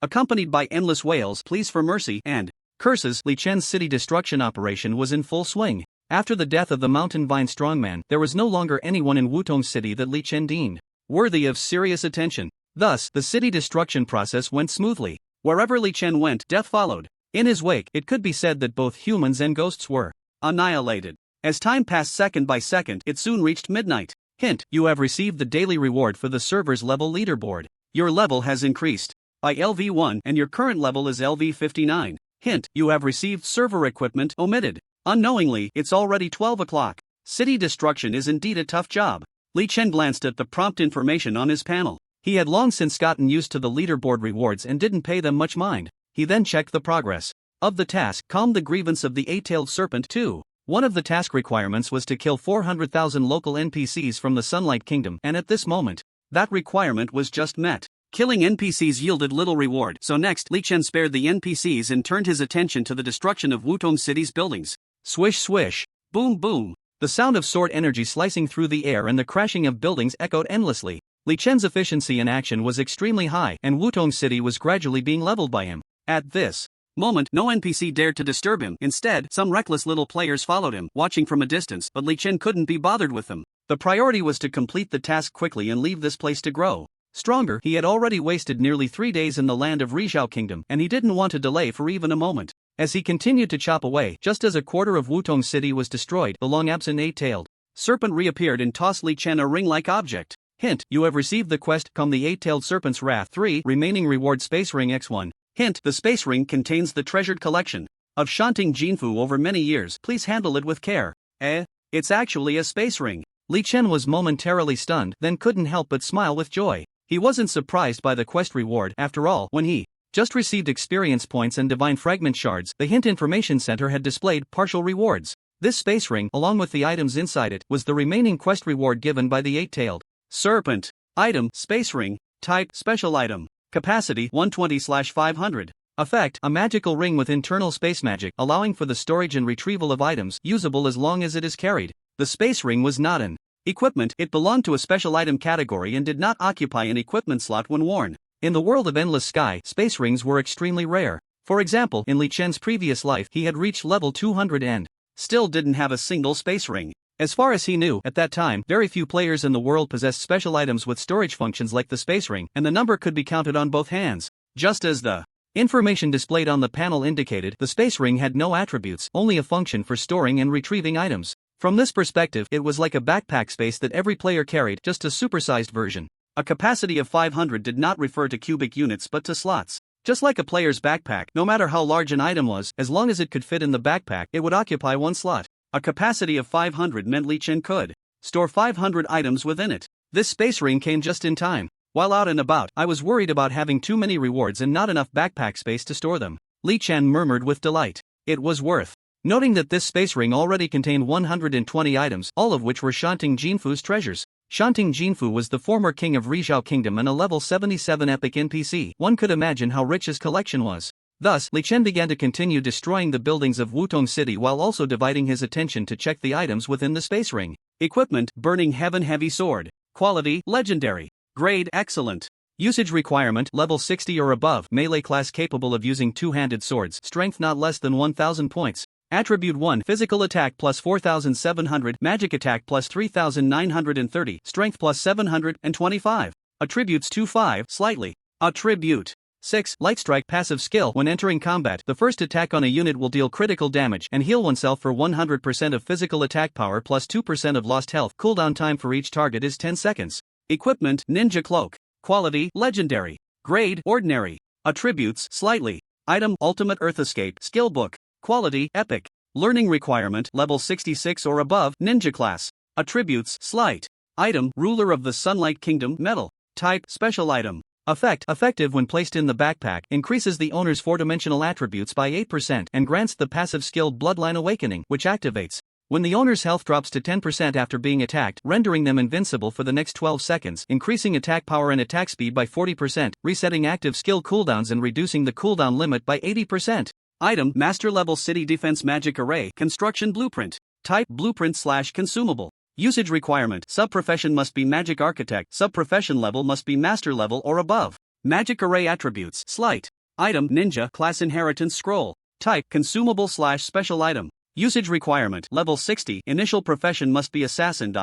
Accompanied by endless wails, pleas for mercy, and curses, Li Chen's city destruction operation was in full swing. After the death of the Mountain Vine strongman, there was no longer anyone in Wutong City that Li Chen deemed worthy of serious attention. Thus, the city destruction process went smoothly. Wherever Li Chen went, death followed. In his wake, it could be said that both humans and ghosts were annihilated. As time passed second by second, it soon reached midnight. Hint, you have received the daily reward for the server's level leaderboard. Your level has increased by LV1 and your current level is LV59. Hint, you have received server equipment omitted. Unknowingly, it's already 12 o'clock. City destruction is indeed a tough job. Li Chen glanced at the prompt information on his panel. He had long since gotten used to the leaderboard rewards and didn't pay them much mind. He then checked the progress of the task, calm the grievance of the 8-tailed serpent too. One of the task requirements was to kill 400,000 local NPCs from the Sunlight Kingdom, and at this moment, that requirement was just met. Killing NPCs yielded little reward, so next Li Chen spared the NPCs and turned his attention to the destruction of Wutong City's buildings. Swish swish, boom boom. The sound of sword energy slicing through the air and the crashing of buildings echoed endlessly. Li Chen's efficiency in action was extremely high, and Wutong City was gradually being leveled by him. At this moment, no NPC dared to disturb him. Instead, some reckless little players followed him, watching from a distance, but Li Chen couldn't be bothered with them. The priority was to complete the task quickly and leave this place to grow stronger. He had already wasted nearly 3 days in the land of Rizhao Kingdom, and he didn't want to delay for even a moment. As he continued to chop away, just as a quarter of Wutong City was destroyed, the long-absent 8-tailed serpent reappeared and tossed Li Chen a ring-like object. Hint, you have received the quest, Calm the 8-tailed serpent's wrath. 3 remaining reward Space Ring X1. Hint, the space ring contains the treasured collection of Shanting Jinfu over many years. Please handle it with care. It's actually a space ring. Li Chen was momentarily stunned, then couldn't help but smile with joy. He wasn't surprised by the quest reward. After all, when he just received experience points and divine fragment shards, the Hint Information Center had displayed partial rewards. This space ring, along with the items inside it, was the remaining quest reward given by the 8-tailed serpent. Item, space ring. Type, special item. Capacity, 120/500. Effect, a magical ring with internal space magic, allowing for the storage and retrieval of items, usable as long as it is carried. The space ring was not an equipment, it belonged to a special item category and did not occupy an equipment slot when worn. In the world of Endless Sky, space rings were extremely rare. For example, in Li Chen's previous life he had reached level 200 and still didn't have a single space ring. As far as he knew, at that time, very few players in the world possessed special items with storage functions like the space ring, and the number could be counted on both hands. Just as the information displayed on the panel indicated, the space ring had no attributes, only a function for storing and retrieving items. From this perspective, it was like a backpack space that every player carried, just a supersized version. A capacity of 500 did not refer to cubic units but to slots. Just like a player's backpack, no matter how large an item was, as long as it could fit in the backpack, it would occupy one slot. A capacity of 500 meant Li Chen could store 500 items within it. This space ring came just in time. While out and about, I was worried about having too many rewards and not enough backpack space to store them. Li Chen murmured with delight. It was worth noting that this space ring already contained 120 items, all of which were Shanting Jinfu's treasures. Shanting Jinfu was the former king of Rizhao Kingdom and a level 77 epic NPC. One could imagine how rich his collection was. Thus, Li Chen began to continue destroying the buildings of Wutong City while also dividing his attention to check the items within the space ring. Equipment, Burning Heaven Heavy Sword. Quality, Legendary. Grade, Excellent. Usage requirement level 60 or above, melee class capable of using two-handed swords, strength not less than 1000 points. Attribute 1 physical attack plus 4700, magic attack plus 3930, strength plus 725. Attributes 2-5 slightly. Attribute 6 light strike passive skill. When entering combat, the first attack on a unit will deal critical damage and heal oneself for 100% of physical attack power plus 2% of lost health. Cooldown time for each target is 10 seconds. Equipment ninja cloak. Quality legendary. Grade ordinary. Attributes slightly. Item ultimate earth escape skill book. Quality epic. Learning requirement level 66 or above, ninja class. Attributes slight. Item ruler of the sunlight kingdom medal. Type special item. Effect effective when placed in the backpack, increases the owner's four-dimensional attributes by 8% and grants the passive skill bloodline awakening, which activates when the owner's health drops to 10% after being attacked, rendering them invincible for the next 12 seconds, increasing attack power and attack speed by 40%, resetting active skill cooldowns and reducing the cooldown limit by 80%. Item Master Level City Defense Magic Array Construction Blueprint. Type Blueprint/consumable. Usage requirement sub-profession must be Magic Architect, sub-profession level must be Master level or above. Magic Array attributes slight. Item Ninja Class Inheritance Scroll. Type consumable/special item. Usage requirement level 60, initial profession must be Assassin.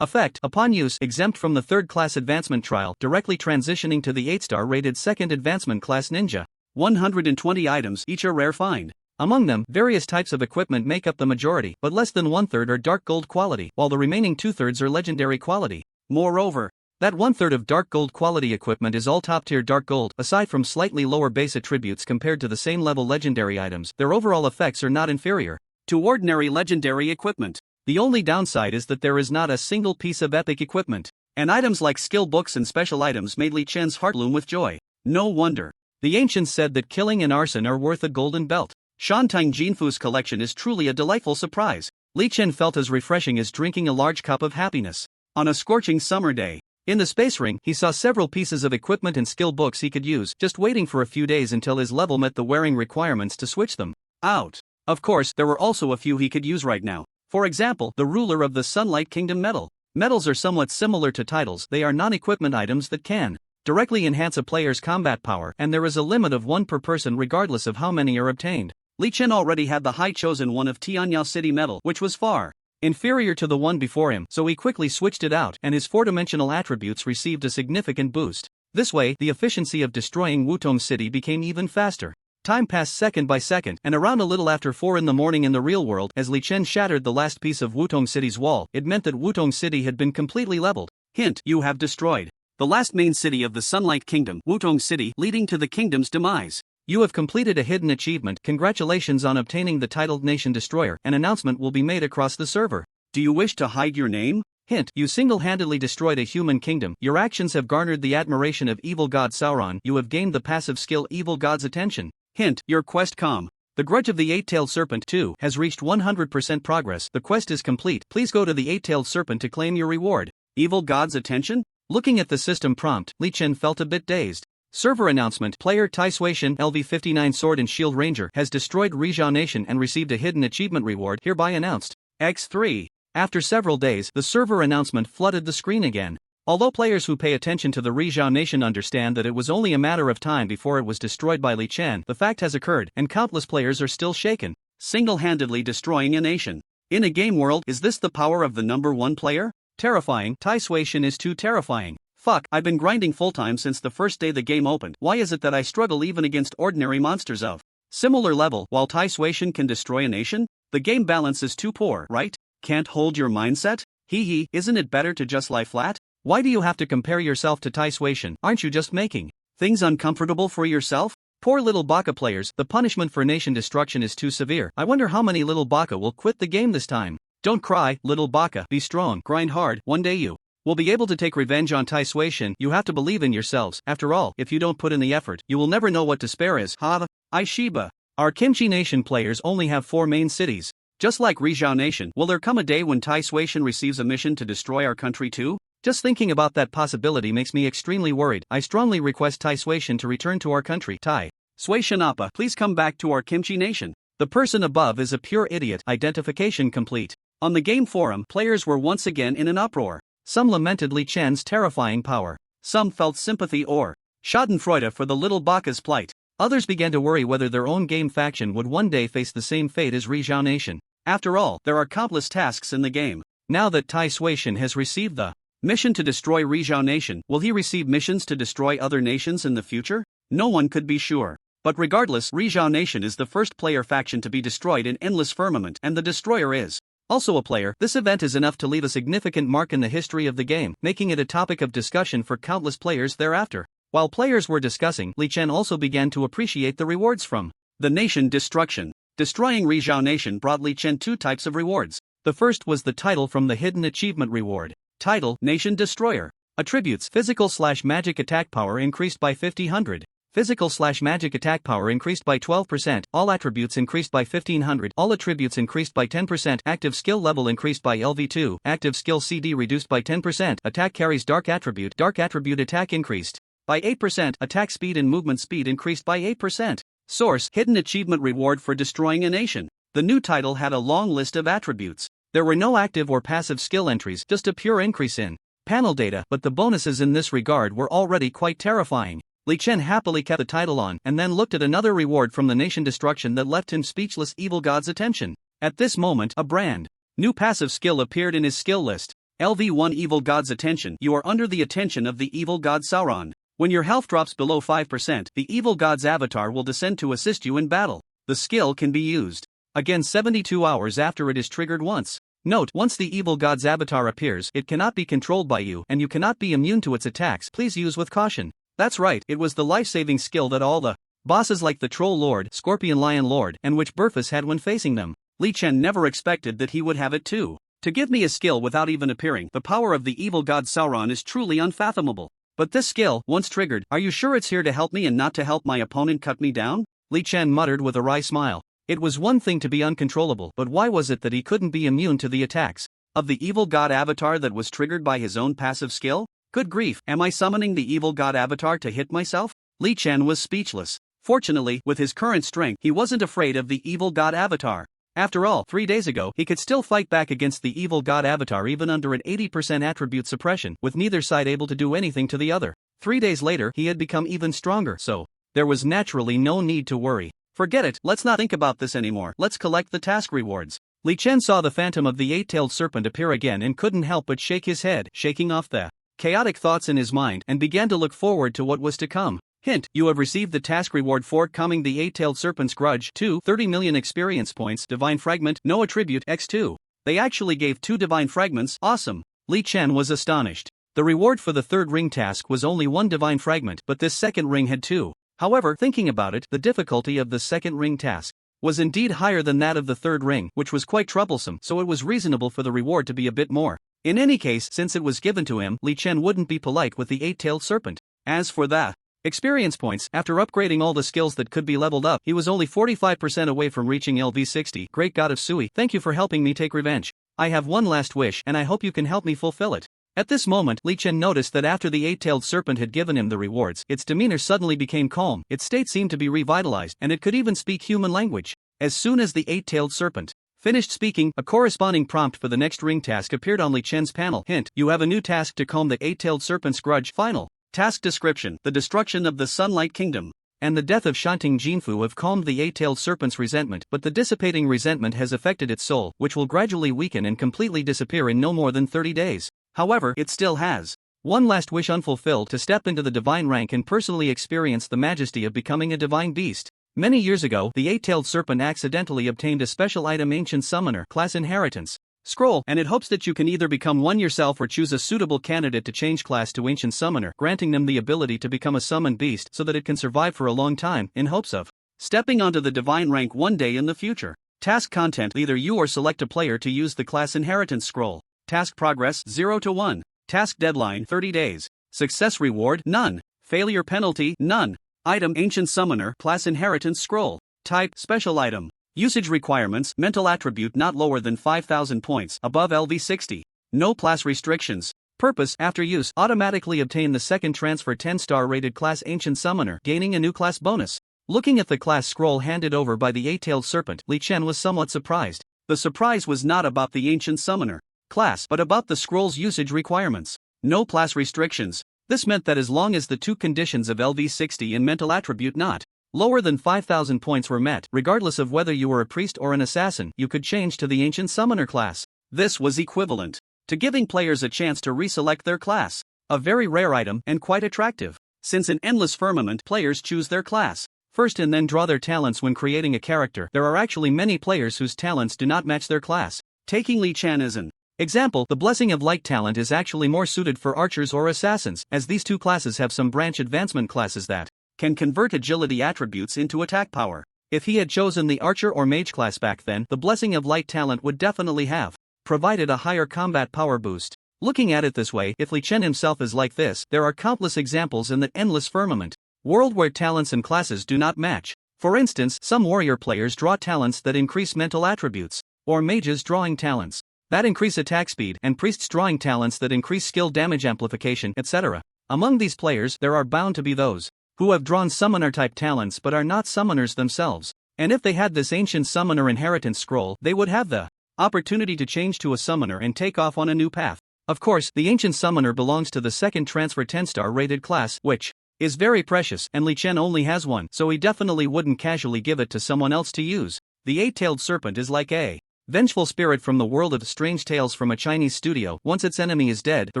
Effect upon use exempt from the 3rd class advancement trial, directly transitioning to the 8-star rated 2nd advancement class Ninja. 120 items, each a rare find. Among them, various types of equipment make up the majority, but less than 1/3 are dark gold quality, while the remaining 2/3 are legendary quality. Moreover, that 1/3 of dark gold quality equipment is all top-tier dark gold. Aside from slightly lower base attributes compared to the same level legendary items, their overall effects are not inferior to ordinary legendary equipment. The only downside is that there is not a single piece of epic equipment, and items like skill books and special items made Li Chen's heart bloom with joy. No wonder. The ancients said that killing and arson are worth a golden belt. Shantung Jinfu's collection is truly a delightful surprise. Li Chen felt as refreshing as drinking a large cup of happiness. On a scorching summer day, in the space ring, he saw several pieces of equipment and skill books he could use, just waiting for a few days until his level met the wearing requirements to switch them out. Of course, there were also a few he could use right now. For example, the ruler of the Sunlight Kingdom medal. Medals are somewhat similar to titles. They are non-equipment items that can directly enhance a player's combat power, and there is a limit of 1 per person regardless of how many are obtained. Li Chen already had the high chosen one of Tianyao City medal, which was far inferior to the one before him, so he quickly switched it out, and his 4-dimensional attributes received a significant boost. This way, the efficiency of destroying Wutong City became even faster. Time passed second by second, and around a little after 4 in the morning in the real world, as Li Chen shattered the last piece of Wutong City's wall, it meant that Wutong City had been completely leveled. Hint: you have destroyed the last main city of the Sunlight Kingdom, Wutong City, leading to the kingdom's demise. You have completed a hidden achievement. Congratulations on obtaining the titled Nation Destroyer. An announcement will be made across the server. Do you wish to hide your name? Hint: you single-handedly destroyed a human kingdom. Your actions have garnered the admiration of evil god Sauron. You have gained the passive skill Evil God's Attention. Hint: your quest The Grudge of the Eight-Tailed Serpent 2 has reached 100% progress. The quest is complete. Please go to the Eight-Tailed Serpent to claim your reward. Evil God's Attention? Looking at the system prompt, Li Chen felt a bit dazed. Server announcement: player Tai Suishan LV59 Sword and Shield Ranger has destroyed Rizhao Nation and received a hidden achievement reward hereby announced. X3. After several days, the server announcement flooded the screen again. Although players who pay attention to the Rizhao Nation understand that it was only a matter of time before it was destroyed by Li Chen, the fact has occurred, and countless players are still shaken. Single-handedly destroying a nation. In a game world, is this the power of the number 1 player? Terrifying. Tai Suishan is too terrifying. Fuck, I've been grinding full-time since the first day the game opened. Why is it that I struggle even against ordinary monsters of similar level? While Tai Suishan can destroy a nation? The game balance is too poor, right? Can't hold your mindset? Hee hee, isn't it better to just lie flat? Why do you have to compare yourself to Tai Suishan? Aren't you just making things uncomfortable for yourself? Poor little Baka players, the punishment for nation destruction is too severe. I wonder how many little Baka will quit the game this time. Don't cry, little Baka. Be strong, grind hard. One day you will be able to take revenge on Tai Suishan. You have to believe in yourselves. After all, if you don't put in the effort, you will never know what despair is. Ha! Aishiba. Our Kimchi Nation players only have 4 main cities. Just like Rizhao Nation, will there come a day when Tai Suishan receives a mission to destroy our country too? Just thinking about that possibility makes me extremely worried. I strongly request Tai Suishan to return to our country. Tai Suishan Appa, please come back to our Kimchi Nation. The person above is a pure idiot. Identification complete. On the game forum, players were once again in an uproar. Some lamented Li Chen's terrifying power. Some felt sympathy or Schadenfreude for the little Baka's plight. Others began to worry whether their own game faction would one day face the same fate as Rizhao Nation. After all, there are countless tasks in the game. Now that Tai Suishan has received the mission to destroy Rizhao Nation, will he receive missions to destroy other nations in the future? No one could be sure. But regardless, Rizhao Nation is the first player faction to be destroyed in Endless Firmament, and the destroyer is also a player. This event is enough to leave a significant mark in the history of the game, making it a topic of discussion for countless players thereafter. While players were discussing, Li Chen also began to appreciate the rewards from the nation destruction. Destroying Rizhao Nation brought Li Chen two types of rewards. The first was the title from the Hidden Achievement reward. Title: Nation Destroyer. Attributes: Physical/Magic Attack Power increased by 50%. Physical/Magic Attack Power increased by 12%. All attributes increased by 1500. All attributes increased by 10%. Active skill level increased by LV2. Active skill CD reduced by 10%. Attack carries Dark Attribute. Dark Attribute attack increased by 8%. Attack speed and movement speed increased by 8%. Source: Hidden Achievement Reward for Destroying a Nation. The new title had a long list of attributes. There were no active or passive skill entries, just a pure increase in panel data, but the bonuses in this regard were already quite terrifying. Li Chen happily kept the title on and then looked at another reward from the nation destruction that left him speechless. Evil God's Attention. At this moment, a brand new passive skill appeared in his skill list. LV1 Evil God's Attention. You are under the attention of the evil god Sauron. When your health drops below 5%, the evil god's avatar will descend to assist you in battle. The skill can be used again 72 hours after it is triggered once. Note: once the evil god's avatar appears, it cannot be controlled by you and you cannot be immune to its attacks. Please use with caution. That's right, it was the life-saving skill that all the bosses like the Troll Lord, Scorpion Lion Lord, and Witch Burfus had when facing them. Li Chen never expected that he would have it too. To give me a skill without even appearing, the power of the evil god Sauron is truly unfathomable. But this skill, once triggered, are you sure it's here to help me and not to help my opponent cut me down? Li Chen muttered with a wry smile. It was one thing to be uncontrollable, but why was it that he couldn't be immune to the attacks of the evil god avatar that was triggered by his own passive skill? Good grief, am I summoning the evil god avatar to hit myself? Li Chen was speechless. Fortunately, with his current strength, he wasn't afraid of the evil god avatar. After all, 3 days ago, he could still fight back against the evil god avatar even under an 80% attribute suppression, with neither side able to do anything to the other. 3 days later, he had become even stronger, so there was naturally no need to worry. Forget it, let's not think about this anymore, let's collect the task rewards. Li Chen saw the phantom of the eight-tailed serpent appear again and couldn't help but shake his head, shaking off the chaotic thoughts in his mind, and began to look forward to what was to come. Hint: you have received the task reward for calming the eight-tailed serpent's grudge. 2. 30 million experience points. Divine Fragment, no attribute, x2. They actually gave 2 divine fragments, awesome. Li Chen was astonished. The reward for the third ring task was only 1 divine fragment, but this second ring had 2. However, thinking about it, the difficulty of the second ring task was indeed higher than that of the third ring, which was quite troublesome, so it was reasonable for the reward to be a bit more. In any case, since it was given to him, Li Chen wouldn't be polite with the eight-tailed serpent. As for the experience points, after upgrading all the skills that could be leveled up, he was only 45% away from reaching LV60. Great God of Sui, thank you for helping me take revenge. I have one last wish, and I hope you can help me fulfill it. At this moment, Li Chen noticed that after the eight-tailed serpent had given him the rewards, its demeanor suddenly became calm, its state seemed to be revitalized, and it could even speak human language. As soon as the eight-tailed serpent finished speaking, a corresponding prompt for the next ring task appeared on Li Chen's panel. Hint: you have a new task to calm the eight-tailed serpent's grudge. Final task description: the destruction of the Sunlight Kingdom and the death of Shanting Jinfu have calmed the eight-tailed serpent's resentment, but the dissipating resentment has affected its soul, which will gradually weaken and completely disappear in no more than 30 days. However, it still has one last wish unfulfilled: to step into the divine rank and personally experience the majesty of becoming a divine beast. Many years ago, the eight-tailed serpent accidentally obtained a special item, Ancient Summoner class inheritance scroll, and it hopes that you can either become one yourself or choose a suitable candidate to change class to Ancient Summoner, granting them the ability to become a summoned beast so that it can survive for a long time, in hopes of stepping onto the divine rank one day in the future. Task content: either you or select a player to use the class inheritance scroll. Task progress 0 to 1. Task deadline 30 days. Success reward none. Failure penalty none. Item: Ancient Summoner class inheritance scroll. Type: special item. Usage requirements: mental attribute not lower than 5,000 points, above LV60. No class restrictions. Purpose: after use, automatically obtain the second transfer 10-star rated class Ancient Summoner, gaining a new class bonus. Looking at the class scroll handed over by the eight-tailed serpent, Li Chen was somewhat surprised. The surprise was not about the Ancient Summoner class, but about the scroll's usage requirements. No class restrictions. This meant that as long as the two conditions of LV60 and mental attribute not lower than 5,000 points were met, regardless of whether you were a priest or an assassin, you could change to the Ancient Summoner class. This was equivalent to giving players a chance to reselect their class, a very rare item and quite attractive. Since in Endless Firmament players choose their class first and then draw their talents when creating a character, there are actually many players whose talents do not match their class. Taking Li Chan as an example, the Blessing of Light talent is actually more suited for archers or assassins, as these two classes have some branch advancement classes that can convert agility attributes into attack power. If he had chosen the archer or mage class back then, the Blessing of Light talent would definitely have provided a higher combat power boost. Looking at it this way, if Li Chen himself is like this, there are countless examples in the Endless Firmament world where talents and classes do not match. For instance, some warrior players draw talents that increase mental attributes, or mages drawing talents that increase attack speed, and priests drawing talents that increase skill damage amplification, etc. Among these players, there are bound to be those who have drawn summoner-type talents but are not summoners themselves, and if they had this Ancient Summoner inheritance scroll, they would have the opportunity to change to a summoner and take off on a new path. Of course, the Ancient Summoner belongs to the second transfer 10-star rated class, which is very precious, and Li Chen only has one, so he definitely wouldn't casually give it to someone else to use. The eight-tailed serpent is like a vengeful spirit from the world of strange tales from a Chinese studio. Once its enemy is dead, the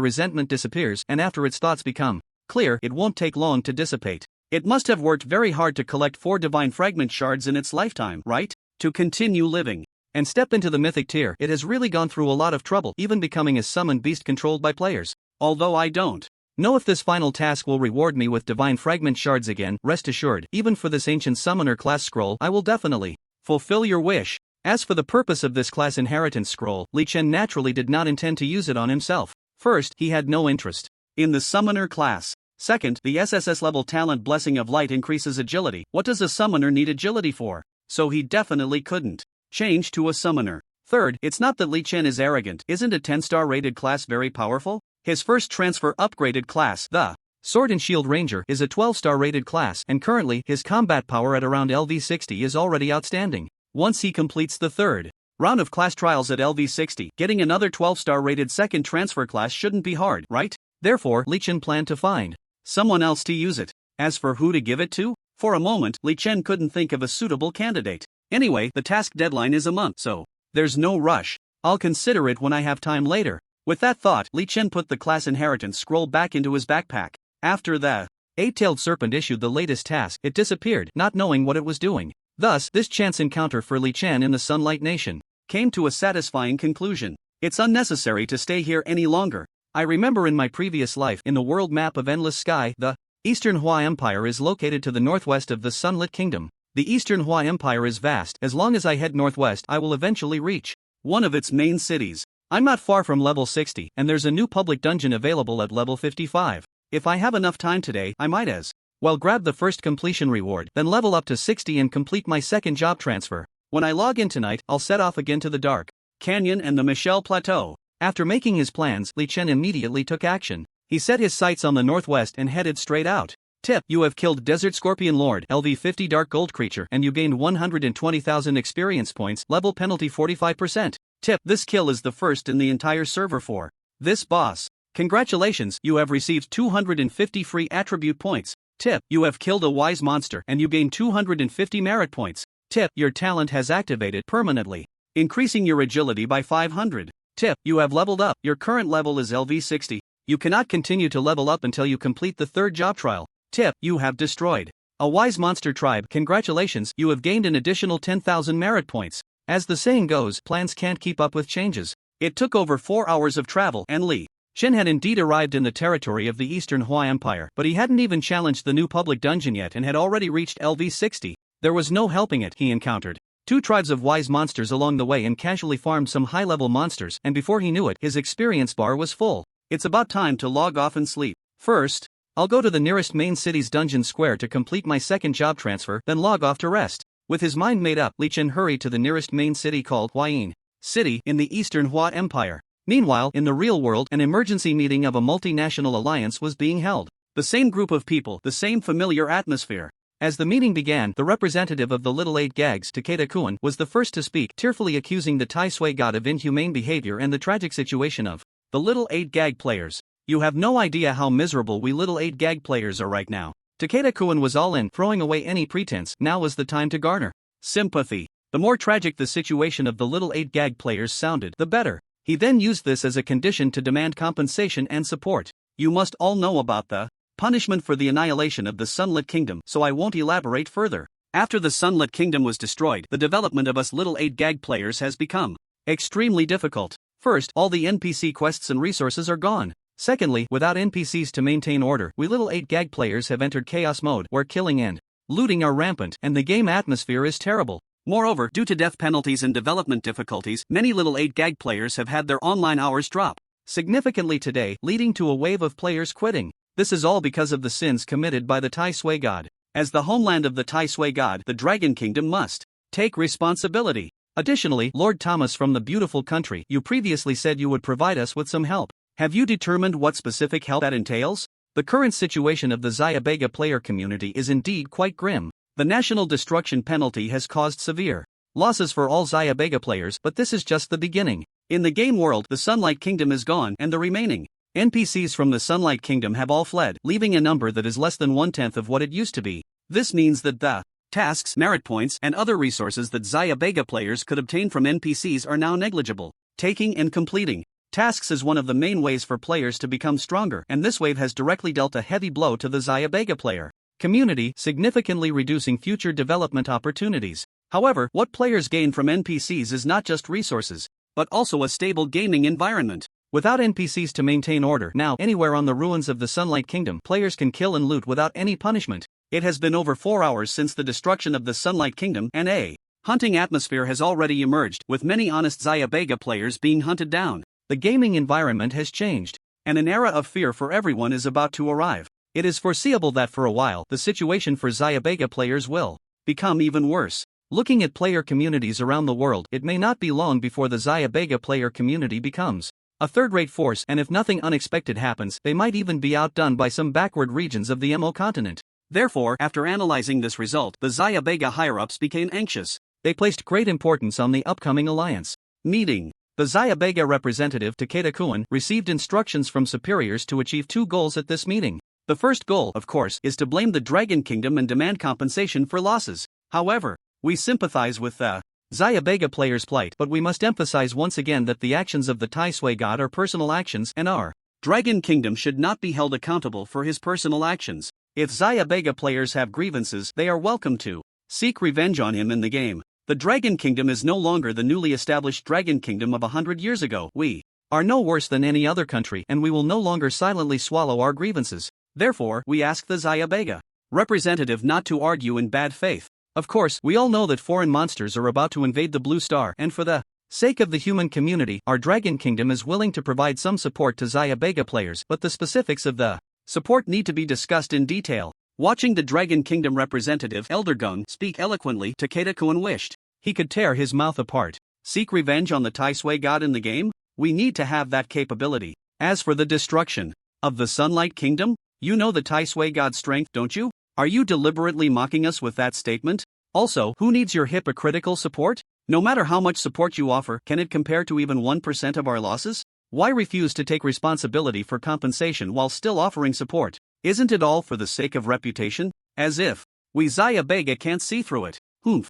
resentment disappears, and after its thoughts become clear, it won't take long to dissipate. It must have worked very hard to collect 4 divine fragment shards in its lifetime, right? To continue living and step into the mythic tier, it has really gone through a lot of trouble, even becoming a summoned beast controlled by players. Although I don't know if this final task will reward me with divine fragment shards again, rest assured, even for this Ancient Summoner class scroll, I will definitely fulfill your wish. As for the purpose of this class inheritance scroll, Li Chen naturally did not intend to use it on himself. First, he had no interest in the summoner class. Second, the SSS level talent Blessing of Light increases agility. What does a summoner need agility for? So he definitely couldn't change to a summoner. Third, it's not that Li Chen is arrogant. Isn't a 10-star rated class very powerful? His first transfer upgraded class, the Sword and Shield Ranger, is a 12-star rated class, and currently, his combat power at around LV60 is already outstanding. Once he completes the third round of class trials at LV60, getting another 12-star rated second transfer class shouldn't be hard, right? Therefore, Li Chen planned to find someone else to use it. As for who to give it to, for a moment, Li Chen couldn't think of a suitable candidate. Anyway, the task deadline is a month, so there's no rush. I'll consider it when I have time later. With that thought, Li Chen put the class inheritance scroll back into his backpack. After the eight-tailed serpent issued the latest task, it disappeared, not knowing what it was doing. Thus, this chance encounter for Li Chen in the Sunlight Nation came to a satisfying conclusion. It's unnecessary to stay here any longer. I remember in my previous life, in the world map of Endless Sky, the Eastern Hua Empire is located to the northwest of the Sunlit Kingdom. The Eastern Hua Empire is vast. As long as I head northwest, I will eventually reach one of its main cities. I'm not far from level 60, and there's a new public dungeon available at level 55. If I have enough time today, I might as well grab the first completion reward, then level up to 60 and complete my second job transfer. When I log in tonight, I'll set off again to the Dark Canyon and the Michelle Plateau. After making his plans, Li Chen immediately took action. He set his sights on the northwest and headed straight out. Tip: you have killed Desert Scorpion Lord, LV50 Dark Gold Creature, and you gained 120,000 experience points, level penalty 45%. Tip: this kill is the first in the entire server for this boss. Congratulations, you have received 250 free attribute points. Tip: you have killed a wise monster, and you gain 250 merit points. Tip: your talent has activated permanently, increasing your agility by 500. Tip: you have leveled up, your current level is LV60. You cannot continue to level up until you complete the third job trial. Tip: you have destroyed a wise monster tribe. Congratulations, you have gained an additional 10,000 merit points. As the saying goes, plans can't keep up with changes. It took over 4 hours of travel, and Li Chen had indeed arrived in the territory of the Eastern Hua Empire, but he hadn't even challenged the new public dungeon yet and had already reached LV60. There was no helping it. He encountered 2 tribes of wise monsters along the way and casually farmed some high-level monsters, and before he knew it, his experience bar was full. It's about time to log off and sleep. First, I'll go to the nearest main city's dungeon square to complete my second job transfer, then log off to rest. With his mind made up, Li Chen hurried to the nearest main city called Huayin City in the Eastern Hua Empire. Meanwhile, in the real world, an emergency meeting of a multinational alliance was being held. The same group of people, the same familiar atmosphere. As the meeting began, the representative of the Little Eight Gags, Takeda Kuan, was the first to speak, tearfully accusing the Tai Sui god of inhumane behavior and the tragic situation of the Little Eight Gag players. You have no idea how miserable we little 8-gag players are right now. Takeda-kun was all in, throwing away any pretense. Now was the time to garner sympathy. The more tragic the situation of the little 8-gag players sounded, the better. He then used this as a condition to demand compensation and support. You must all know about the punishment for the annihilation of the Sunlit Kingdom, so I won't elaborate further. After the Sunlit Kingdom was destroyed, the development of us little 8-gag players has become extremely difficult. First, all the NPC quests and resources are gone. Secondly, without NPCs to maintain order, we little 8-gag players have entered chaos mode, where killing and looting are rampant, and the game atmosphere is terrible. Moreover, due to death penalties and development difficulties, many little 8-gag players have had their online hours drop significantly today, leading to a wave of players quitting. This is all because of the sins committed by the Tai Sui God. As the homeland of the Tai Sui God, the Dragon Kingdom must take responsibility. Additionally, Lord Thomas from the beautiful country, you previously said you would provide us with some help. Have you determined what specific help that entails? The current situation of the Zyabega player community is indeed quite grim. The national destruction penalty has caused severe losses for all Zyabega players, but this is just the beginning. In the game world, the Sunlight Kingdom is gone, and the remaining NPCs from the Sunlight Kingdom have all fled, leaving a number that is less than 1/10 of what it used to be. This means that the tasks, merit points, and other resources that Zyabega players could obtain from NPCs are now negligible. Taking and completing tasks is one of the main ways for players to become stronger, and this wave has directly dealt a heavy blow to the Zyabega player community, significantly reducing future development opportunities. However, what players gain from NPCs is not just resources, but also a stable gaming environment. Without NPCs to maintain order, now anywhere on the ruins of the Sunlight Kingdom, players can kill and loot without any punishment. It has been over 4 hours since the destruction of the Sunlight Kingdom, and a hunting atmosphere has already emerged, with many honest Zyabega players being hunted down. The gaming environment has changed, and an era of fear for everyone is about to arrive. It is foreseeable that for a while, the situation for Zyabega players will become even worse. Looking at player communities around the world, it may not be long before the Zyabega player community becomes a third-rate force, and if nothing unexpected happens, they might even be outdone by some backward regions of the MO continent. Therefore, after analyzing this result, the Zyabega higher-ups became anxious. They placed great importance on the upcoming alliance meeting. The Zyabega representative Takeda-kun received instructions from superiors to achieve 2 goals at this meeting. The first goal, of course, is to blame the Dragon Kingdom and demand compensation for losses. However, we sympathize with the Zyabega players' plight, but we must emphasize once again that the actions of the Tai Sui God are personal actions, and our Dragon Kingdom should not be held accountable for his personal actions. If Zyabega players have grievances, they are welcome to seek revenge on him in the game. The Dragon Kingdom is no longer the newly established Dragon Kingdom of 100 years ago. We are no worse than any other country, and we will no longer silently swallow our grievances. Therefore, we ask the Zyabega representative not to argue in bad faith. Of course, we all know that foreign monsters are about to invade the Blue Star, and for the sake of the human community, our Dragon Kingdom is willing to provide some support to Zyabega players, but the specifics of the support need to be discussed in detail. Watching the Dragon Kingdom representative Elder Gung speak eloquently, Takeda-kun wished he could tear his mouth apart. Seek revenge on the Tai Sui God in the game? We need to have that capability. As for the destruction of the Sunlight Kingdom, you know the Tai Sui God's strength, don't you? Are you deliberately mocking us with that statement? Also, who needs your hypocritical support? No matter how much support you offer, can it compare to even 1% of our losses? Why refuse to take responsibility for compensation while still offering support? Isn't it all for the sake of reputation? As if we Zyabega can't see through it.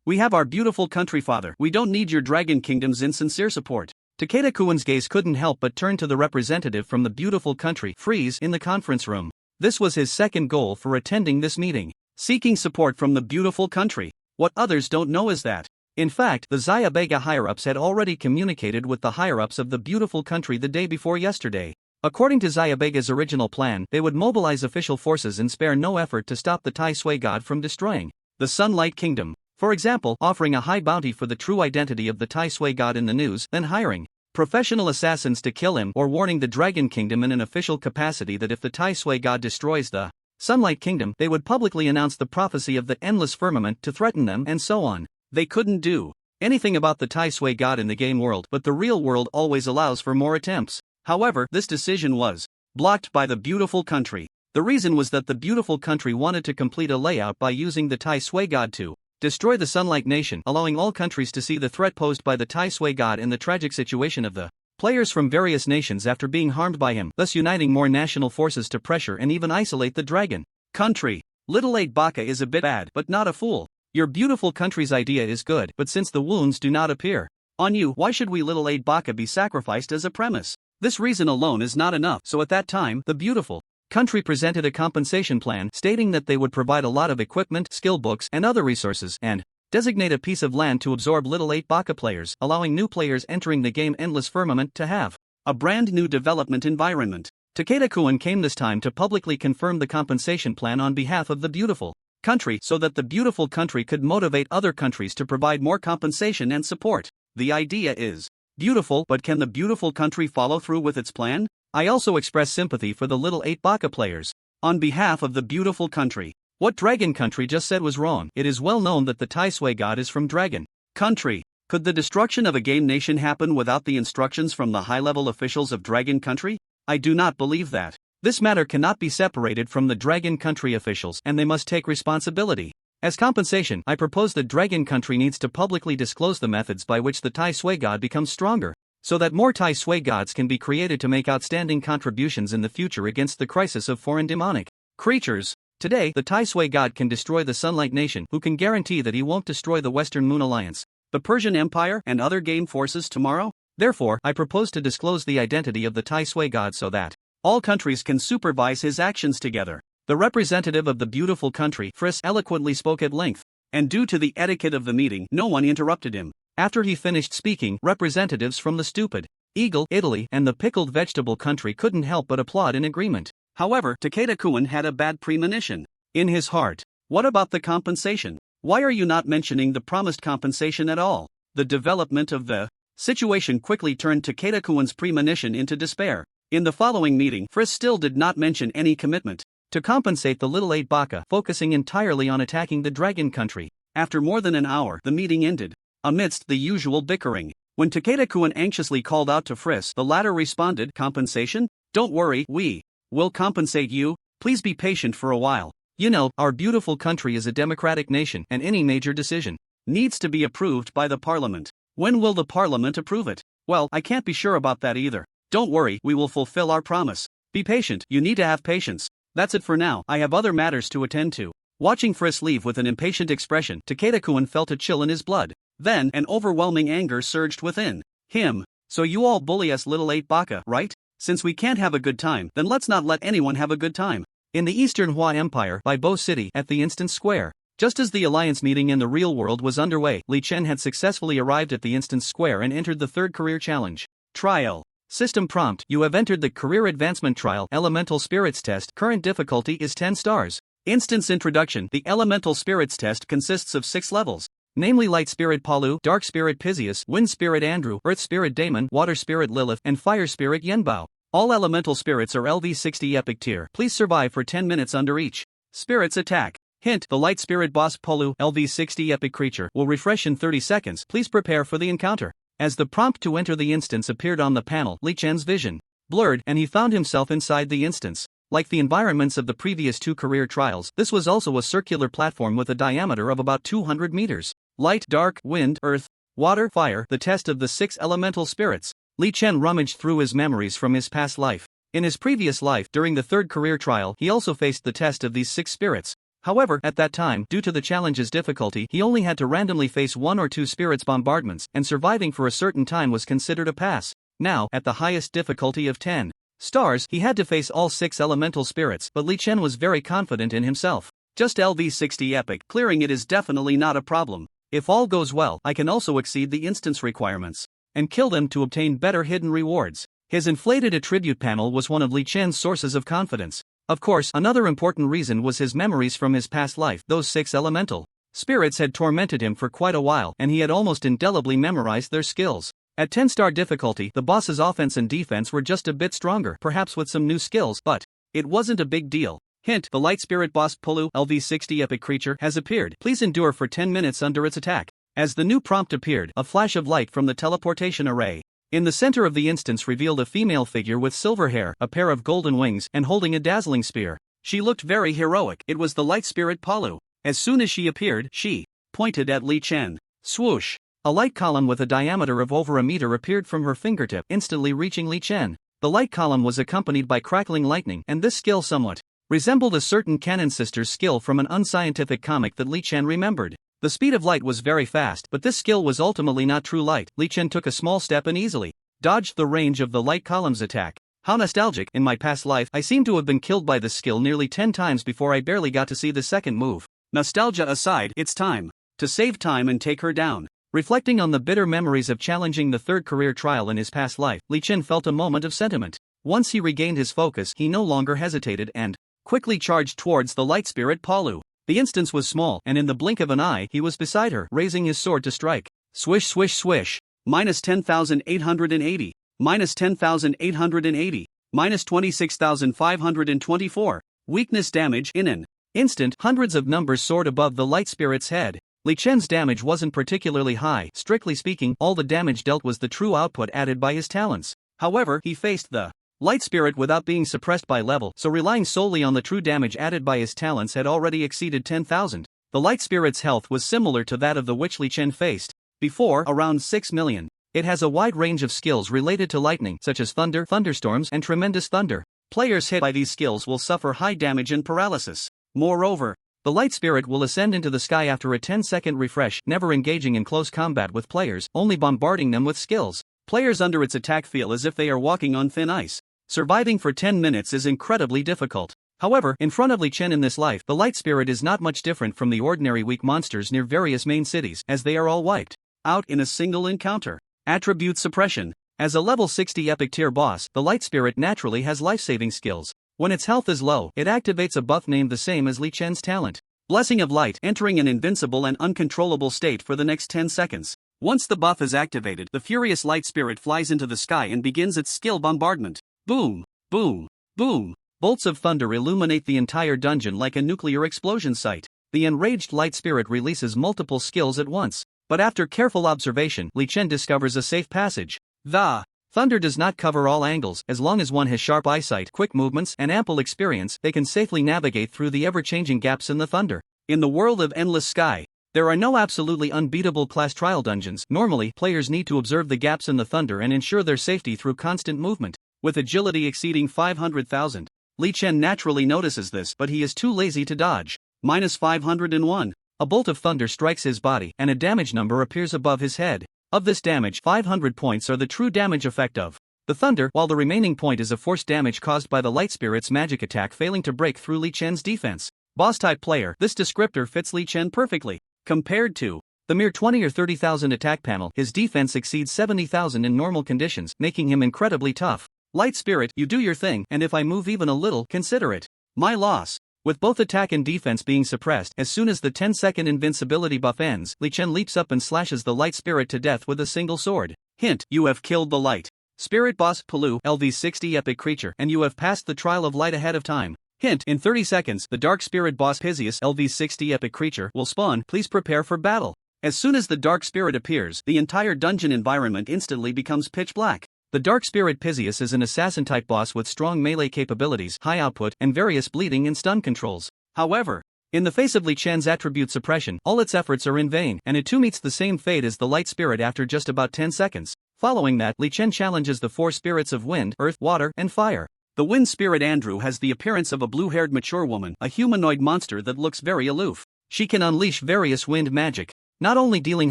We have our beautiful country father. We don't need your Dragon Kingdom's insincere support. Takeda-kun's gaze couldn't help but turn to the representative from the beautiful country, Freeze, in the conference room. This was his second goal for attending this meeting. Seeking support from the beautiful country. What others don't know is that, in fact, the Zyabega higher-ups had already communicated with the higher-ups of the beautiful country the day before yesterday. According to Zyabega's original plan, they would mobilize official forces and spare no effort to stop the Tai Sui God from destroying the Sunlight Kingdom. For example, offering a high bounty for the true identity of the Tai Sui God in the news, then hiring professional assassins to kill him, or warning the Dragon Kingdom in an official capacity that if the Tai Sui God destroys the Sunlight Kingdom, they would publicly announce the prophecy of the endless firmament to threaten them, and so on. They couldn't do anything about the Tai Sui God in the game world, but the real world always allows for more attempts. However, this decision was blocked by the beautiful country. The reason was that the beautiful country wanted to complete a layout by using the Tai Sui God to destroy the Sunlight Nation, allowing all countries to see the threat posed by the Tai Sui God in the tragic situation of the players from various nations after being harmed by him, thus uniting more national forces to pressure and even isolate the dragon country. Little 8 Baka is a bit bad, but not a fool. Your beautiful country's idea is good, but since the wounds do not appear on you, why should we little 8 Baka be sacrificed as a premise? This reason alone is not enough. So at that time, the beautiful country presented a compensation plan stating that they would provide a lot of equipment, skill books, and other resources, and designate a piece of land to absorb little 8 Baka players, allowing new players entering the game Endless Firmament to have a brand new development environment. Takeda-kun came this time to publicly confirm the compensation plan on behalf of the beautiful country so that the beautiful country could motivate other countries to provide more compensation and support. The idea is beautiful, but can the beautiful country follow through with its plan? I also express sympathy for the little 8 Baka players on behalf of the beautiful country. What Dragon Country just said was wrong. It is well known that the Tai Sui god is from Dragon Country. Could the destruction of a game nation happen without the instructions from the high-level officials of Dragon Country? I do not believe that. This matter cannot be separated from the Dragon Country officials, and they must take responsibility. As compensation, I propose that Dragon Country needs to publicly disclose the methods by which the Tai Sui god becomes stronger, so that more Tai Sui gods can be created to make outstanding contributions in the future against the crisis of foreign demonic creatures. Today, the Tai Sui god can destroy the Sunlight Nation, who can guarantee that he won't destroy the Western Moon Alliance, the Persian Empire, and other game forces tomorrow? Therefore, I propose to disclose the identity of the Tai Sui god so that all countries can supervise his actions together. The representative of the beautiful country, Friss, eloquently spoke at length, and due to the etiquette of the meeting, no one interrupted him. After he finished speaking, representatives from the Stupid Eagle, Italy, and the Pickled Vegetable country couldn't help but applaud in agreement. However, Takeda-kun had a bad premonition in his heart. What about the compensation? Why are you not mentioning the promised compensation at all? The development of the situation quickly turned Takeda-kun's premonition into despair. In the following meeting, Friss still did not mention any commitment to compensate the little 8 Baka, focusing entirely on attacking the Dragon Country. After more than an hour, the meeting ended amidst the usual bickering. When Takeda-kun anxiously called out to Friss, the latter responded, "Compensation? Don't worry, we will compensate you. Please be patient for a while. You know, our beautiful country is a democratic nation, and any major decision needs to be approved by the parliament. When will the parliament approve it? Well, I can't be sure about that either. Don't worry, we will fulfill our promise. Be patient, you need to have patience. That's it for now, I have other matters to attend to." Watching Friss leave with an impatient expression, Takeda-kun felt a chill in his blood. Then, an overwhelming anger surged within him. "So you all bully us little 8 Baka, right? Since we can't have a good time, then let's not let anyone have a good time." In the Eastern Hua Empire, by Bo City, at the Instance Square. Just as the alliance meeting in the real world was underway, Li Chen had successfully arrived at the Instance Square and entered the third career challenge. Trial. System prompt: you have entered the Career Advancement Trial Elemental Spirits Test. Current difficulty is 10 stars. Instance introduction: the Elemental Spirits Test consists of 6 levels, namely Light Spirit Palu, Dark Spirit Pisius, Wind Spirit Andrew, Earth Spirit Damon, Water Spirit Lilith, and Fire Spirit Yenbao. All elemental spirits are LV60 epic tier. Please survive for 10 minutes under each spirit's attack. Hint: the Light Spirit Boss Polu, LV60 epic creature, will refresh in 30 seconds. Please prepare for the encounter. As the prompt to enter the instance appeared on the panel, Li Chen's vision blurred, and he found himself inside the instance. Like the environments of the previous 2 career trials, this was also a circular platform with a diameter of about 200 meters. Light, dark, wind, earth, water, fire, the test of the 6 elemental spirits. Li Chen rummaged through his memories from his past life. In his previous life, during the 3rd career trial, he also faced the test of these 6 spirits. However, at that time, due to the challenge's difficulty, he only had to randomly face 1 or 2 spirits' bombardments, and surviving for a certain time was considered a pass. Now, at the highest difficulty of 10 stars, he had to face all 6 elemental spirits, but Li Chen was very confident in himself. Just LV60 epic, clearing it is definitely not a problem. If all goes well, I can also exceed the instance requirements and kill them to obtain better hidden rewards. His inflated attribute panel was one of Li Chen's sources of confidence. Of course, another important reason was his memories from his past life. Those 6 elemental spirits had tormented him for quite a while, and he had almost indelibly memorized their skills. At 10-star difficulty, the boss's offense and defense were just a bit stronger, perhaps with some new skills, but it wasn't a big deal. Hint: the Light Spirit Boss Pulu, LV60 epic creature, has appeared. Please endure for 10 minutes under its attack. As the new prompt appeared, a flash of light from the teleportation array in the center of the instance revealed a female figure with silver hair, a pair of golden wings, and holding a dazzling spear. She looked very heroic. It was the Light Spirit Palu. As soon as she appeared, she pointed at Li Chen. Swoosh! A light column with a diameter of over a meter appeared from her fingertip, instantly reaching Li Chen. The light column was accompanied by crackling lightning, and this skill somewhat resembled a certain Cannon Sisters skill from an unscientific comic that Li Chen remembered. The speed of light was very fast, but this skill was ultimately not true light. Li Chen took a small step and easily dodged the range of the light column's attack. How nostalgic! In my past life, I seem to have been killed by this skill nearly 10 times before I barely got to see the second move. Nostalgia aside, it's time to save time and take her down. Reflecting on the bitter memories of challenging the third career trial in his past life, Li Chen felt a moment of sentiment. Once he regained his focus, he no longer hesitated and quickly charged towards the light spirit Palu. The instance was small, and in the blink of an eye, he was beside her, raising his sword to strike. Swish, swish, swish. Minus 10,880. Minus 10,880. Minus 26,524. Weakness damage in an instant. Hundreds of numbers soared above the light spirit's head. Li Chen's damage wasn't particularly high. Strictly speaking, all the damage dealt was the true output added by his talents. However, he faced the light spirit without being suppressed by level, so relying solely on the true damage added by his talents had already exceeded 10,000. The light spirit's health was similar to that of the which Li Chen faced before, around 6 million. It has a wide range of skills related to lightning, such as thunder, thunderstorms, and tremendous thunder. Players hit by these skills will suffer high damage and paralysis. Moreover, the light spirit will ascend into the sky after a 10-second refresh, never engaging in close combat with players, only bombarding them with skills. Players under its attack feel as if they are walking on thin ice. Surviving for 10 minutes is incredibly difficult. However, in front of Li Chen in this life, the light spirit is not much different from the ordinary weak monsters near various main cities, as they are all wiped out in a single encounter. Attribute suppression. As a level 60 epic tier boss, the light spirit naturally has life-saving skills. When its health is low, it activates a buff named the same as Li Chen's talent, Blessing of Light, entering an invincible and uncontrollable state for the next 10 seconds. Once the buff is activated, the furious light spirit flies into the sky and begins its skill bombardment. Boom, boom, boom. Bolts of thunder illuminate the entire dungeon like a nuclear explosion site. The enraged light spirit releases multiple skills at once. But after careful observation, Li Chen discovers a safe passage. The thunder does not cover all angles. As long as one has sharp eyesight, quick movements, and ample experience, they can safely navigate through the ever-changing gaps in the thunder. In the world of Endless Sky, there are no absolutely unbeatable class trial dungeons. Normally, players need to observe the gaps in the thunder and ensure their safety through constant movement. With agility exceeding 500,000, Li Chen naturally notices this, but he is too lazy to dodge. Minus 501. A bolt of thunder strikes his body, and a damage number appears above his head. Of this damage, 500 points are the true damage effect of the thunder, while the remaining point is a force damage caused by the light spirit's magic attack failing to break through Li Chen's defense. Boss-type player, this descriptor fits Li Chen perfectly. Compared to the mere 20 or 30,000 attack panel, his defense exceeds 70,000 in normal conditions, making him incredibly tough. Light spirit, you do your thing, and if I move even a little, consider it my loss. With both attack and defense being suppressed, as soon as the 10-second invincibility buff ends, Li Chen leaps up and slashes the light spirit to death with a single sword. Hint: you have killed the light spirit boss Palu, LV60 epic creature, and you have passed the trial of light ahead of time. Hint: in 30 seconds, the dark spirit boss Pisius, LV60 epic creature, will spawn. Please prepare for battle. As soon as the dark spirit appears, the entire dungeon environment instantly becomes pitch black. The Dark Spirit Pisius is an assassin-type boss with strong melee capabilities, high output, and various bleeding and stun controls. However, in the face of Li Chen's attribute suppression, all its efforts are in vain, and it too meets the same fate as the Light Spirit after just about 10 seconds. Following that, Li Chen challenges the four spirits of wind, earth, water, and fire. The wind spirit Andrew has the appearance of a blue-haired mature woman, a humanoid monster that looks very aloof. She can unleash various wind magic, not only dealing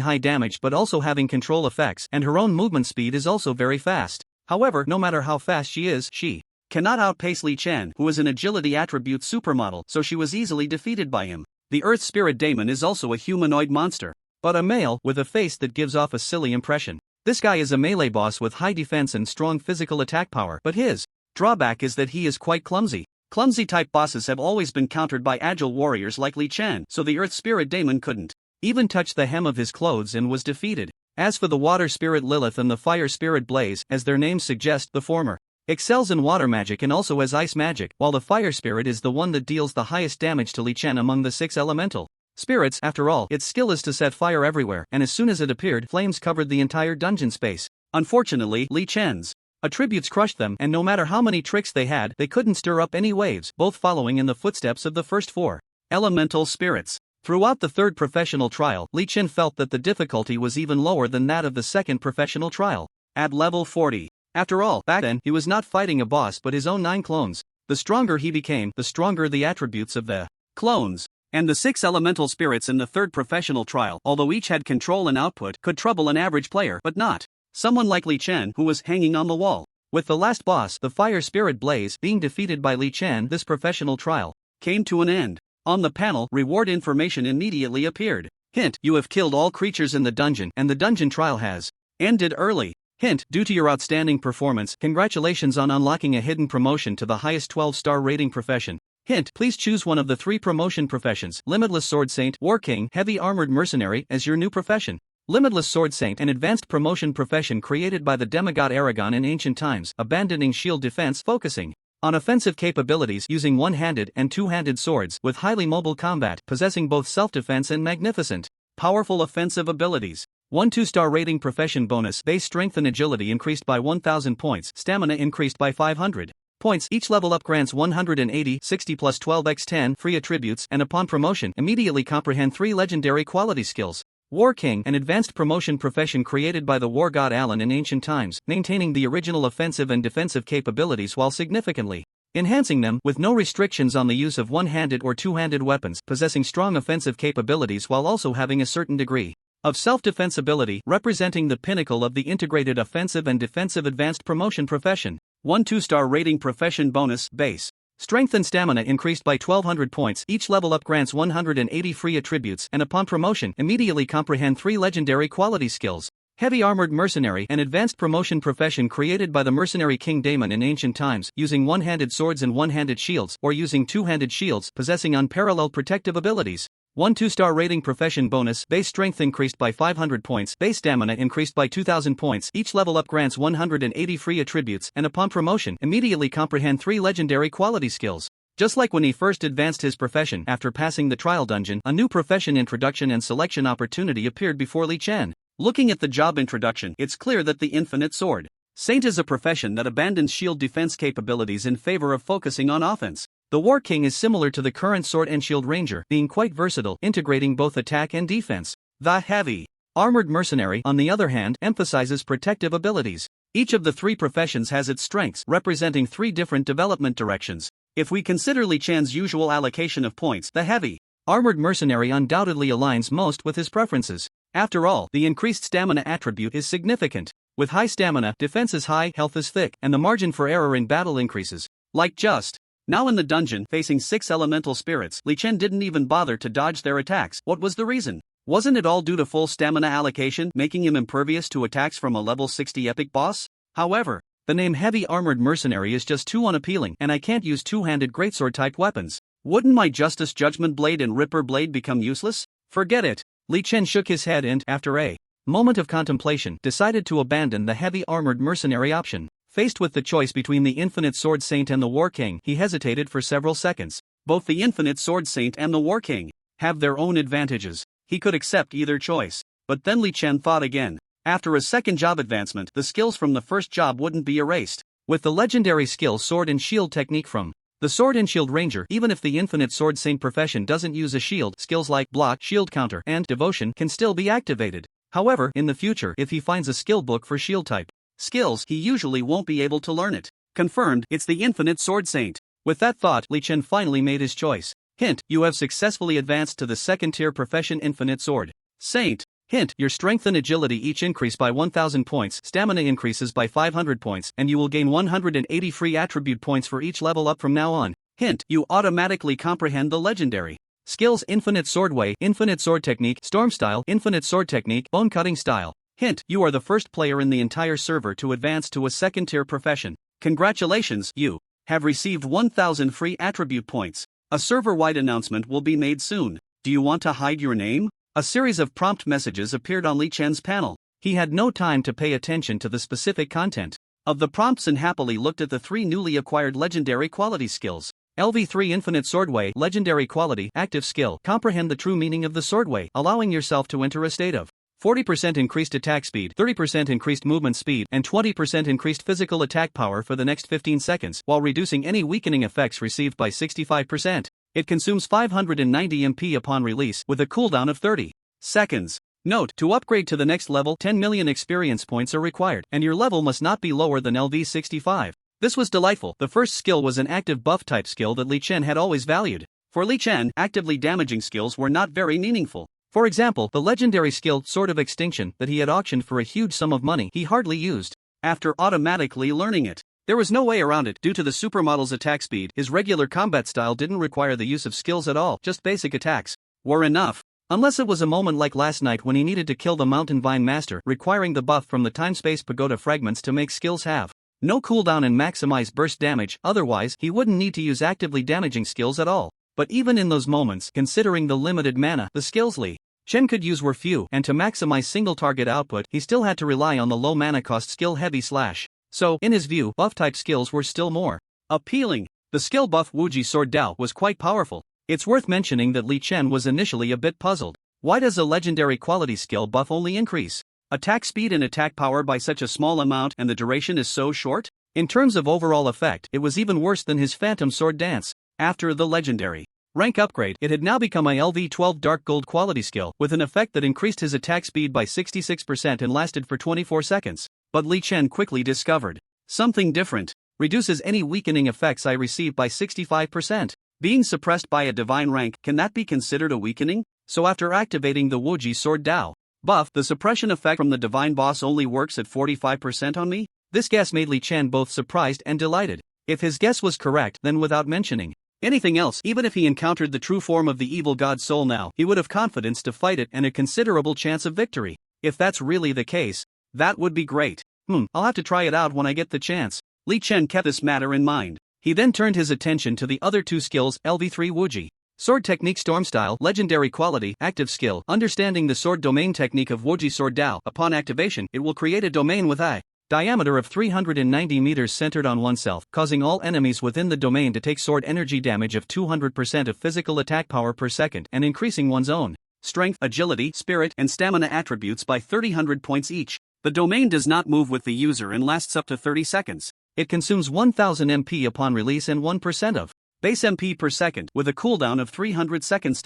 high damage but also having control effects, and her own movement speed is also very fast. However, no matter how fast she cannot outpace Li Chen, who is an agility attribute supermodel, so she was easily defeated by him. The Earth Spirit Daemon is also a humanoid monster, but a male with a face that gives off a silly impression. This guy is a melee boss with high defense and strong physical attack power, but his drawback is that he is quite clumsy. Clumsy-type bosses have always been countered by agile warriors like Li Chen, so the Earth Spirit Daemon couldn't even touch the hem of his clothes and was defeated. As for the Water Spirit Lilith and the Fire Spirit Blaze, as their names suggest, the former excels in water magic and also has ice magic, while the Fire Spirit is the one that deals the highest damage to Li Chen among the 6 elemental spirits. After all, its skill is to set fire everywhere, and as soon as it appeared, flames covered the entire dungeon space. Unfortunately, Li Chen's attributes crushed them, and no matter how many tricks they had, they couldn't stir up any waves, both following in the footsteps of the first 4 elemental spirits. Throughout the third professional trial, Li Chen felt that the difficulty was even lower than that of the second professional trial. At level 40. After all, back then, he was not fighting a boss but his own 9 clones. The stronger he became, the stronger the attributes of the clones. And the 6 elemental spirits in the third professional trial, although each had control and output, could trouble an average player, but not someone like Li Chen, who was hanging on the wall. With the last boss, the fire spirit Blaze, being defeated by Li Chen, this professional trial came to an end. On the panel, reward information immediately appeared. Hint: you have killed all creatures in the dungeon, and the dungeon trial has ended early. Hint: due to your outstanding performance, congratulations on unlocking a hidden promotion to the highest 12-star rating profession. Hint: please choose one of the 3 promotion professions, Limitless Sword Saint, War King, Heavy Armored Mercenary, as your new profession. Limitless Sword Saint, an advanced promotion profession created by the demigod Aragon in ancient times, abandoning shield defense, focusing on offensive capabilities using one-handed and two-handed swords with highly mobile combat, possessing both self-defense and magnificent, powerful offensive abilities. 1 2-star rating profession bonus: base strength and agility increased by 1000 points, stamina increased by 500 points. Each level up grants 180 60 plus 12 x 10 free attributes, and upon promotion, immediately comprehend 3 legendary quality skills. War King, an advanced promotion profession created by the war god Allen in ancient times, maintaining the original offensive and defensive capabilities while significantly enhancing them, with no restrictions on the use of one-handed or two-handed weapons, possessing strong offensive capabilities while also having a certain degree of self-defense ability, representing the pinnacle of the integrated offensive and defensive advanced promotion profession. 1 2-star rating profession bonus: base strength and stamina increased by 1200 points. Each level up grants 180 free attributes, and upon promotion, immediately comprehend 3 legendary quality skills. Heavy Armored Mercenary, an advanced promotion profession created by the mercenary King Daemon in ancient times, using one-handed swords and one-handed shields, or using two-handed shields, possessing unparalleled protective abilities. 1 2-star rating profession bonus: base strength increased by 500 points, base stamina increased by 2000 points. Each level up grants 180 free attributes, and upon promotion, immediately comprehend 3 legendary quality skills. Just like when he first advanced his profession after passing the trial dungeon, a new profession introduction and selection opportunity appeared before Li Chen. Looking at the job introduction, it's clear that the Infinite Sword Saint is a profession that abandons shield defense capabilities in favor of focusing on offense. The War King is similar to the current Sword and Shield Ranger, being quite versatile, integrating both attack and defense. The Heavy Armored Mercenary, on the other hand, emphasizes protective abilities. Each of the 3 professions has its strengths, representing 3 different development directions. If we consider Li Chen's usual allocation of points, the Heavy Armored Mercenary undoubtedly aligns most with his preferences. After all, the increased stamina attribute is significant. With high stamina, defense is high, health is thick, and the margin for error in battle increases. Like just now in the dungeon, facing 6 elemental spirits, Li Chen didn't even bother to dodge their attacks. What was the reason? Wasn't it all due to full stamina allocation, making him impervious to attacks from a level 60 epic boss? However, the name Heavy Armored Mercenary is just too unappealing, and I can't use two-handed greatsword-type weapons. Wouldn't my Justice Judgment Blade and Ripper Blade become useless? Forget it. Li Chen shook his head and, after a moment of contemplation, decided to abandon the Heavy Armored Mercenary option. Faced with the choice between the Infinite Sword Saint and the War King, he hesitated for several seconds. Both the Infinite Sword Saint and the War King have their own advantages. He could accept either choice. But then Li Chen thought again. After a second job advancement, the skills from the first job wouldn't be erased. With the legendary skill Sword and Shield technique from the Sword and Shield Ranger, even if the Infinite Sword Saint profession doesn't use a shield, skills like block, shield counter, and devotion can still be activated. However, in the future, if he finds a skill book for shield type skills, he usually won't be able to learn it. Confirmed, it's the Infinite Sword Saint. With that thought, Li Chen finally made his choice. Hint: you have successfully advanced to the second-tier profession Infinite Sword Saint. Hint: your strength and agility each increase by 1000 points, stamina increases by 500 points, and you will gain 180 free attribute points for each level up from now on. Hint: you automatically comprehend the legendary skills Infinite Sword Way, Infinite Sword Technique, Storm Style, Infinite Sword Technique, Bone Cutting Style. Hint: you are the first player in the entire server to advance to a second-tier profession. Congratulations, you have received 1000 free attribute points. A server-wide announcement will be made soon. Do you want to hide your name? A series of prompt messages appeared on Li Chen's panel. He had no time to pay attention to the specific content of the prompts and happily looked at the 3 newly acquired legendary quality skills. LV3 Infinite Swordway, Legendary Quality, Active Skill. Comprehend the true meaning of the Swordway, allowing yourself to enter a state of 40% increased attack speed, 30% increased movement speed, and 20% increased physical attack power for the next 15 seconds, while reducing any weakening effects received by 65%. It consumes 590 MP upon release with a cooldown of 30 seconds. Note, to upgrade to the next level 10 million experience points are required and your level must not be lower than LV 65. This was delightful. The first skill was an active buff type skill that Li Chen had always valued. For Li Chen, actively damaging skills were not very meaningful. For example, the legendary skill Sword of Extinction that he had auctioned for a huge sum of money he hardly used. After automatically learning it, there was no way around it. Due to the supermodel's attack speed, his regular combat style didn't require the use of skills at all, just basic attacks were enough. Unless it was a moment like last night when he needed to kill the Mountain Vine Master, requiring the buff from the Time-Space Pagoda fragments to make skills have no cooldown and maximize burst damage, otherwise he wouldn't need to use actively damaging skills at all. But even in those moments, considering the limited mana the skills Li Chen could use were few, and to maximize single target output he still had to rely on the low mana cost skill Heavy Slash. So, in his view, buff-type skills were still more appealing. The skill buff Wuji Sword Dao was quite powerful. It's worth mentioning that Li Chen was initially a bit puzzled. Why does a legendary quality skill buff only increase attack speed and attack power by such a small amount and the duration is so short? In terms of overall effect, it was even worse than his Phantom Sword Dance. After the legendary rank upgrade, it had now become a LV12 Dark Gold quality skill, with an effect that increased his attack speed by 66% and lasted for 24 seconds. But Li Chen quickly discovered something different. Reduces any weakening effects I receive by 65%. Being suppressed by a divine rank, can that be considered a weakening? So after activating the Wuji Sword Dao buff, the suppression effect from the divine boss only works at 45% on me? This guess made Li Chen both surprised and delighted. If his guess was correct, then without mentioning anything else, even if he encountered the true form of the evil god soul now, he would have confidence to fight it and a considerable chance of victory. If that's really the case, that would be great. I'll have to try it out when I get the chance. Li Chen kept this matter in mind. He then turned his attention to the other two skills, LV3 Wuji Sword Technique Storm Style, Legendary Quality, Active Skill. Understanding the sword domain technique of Wuji Sword Dao, upon activation, it will create a domain with a diameter of 390 meters centered on oneself, causing all enemies within the domain to take sword energy damage of 200% of physical attack power per second and increasing one's own strength, agility, spirit, and stamina attributes by 300 points each. The domain does not move with the user and lasts up to 30 seconds. It consumes 1000 MP upon release and 1% of base MP per second, with a cooldown of 300 seconds.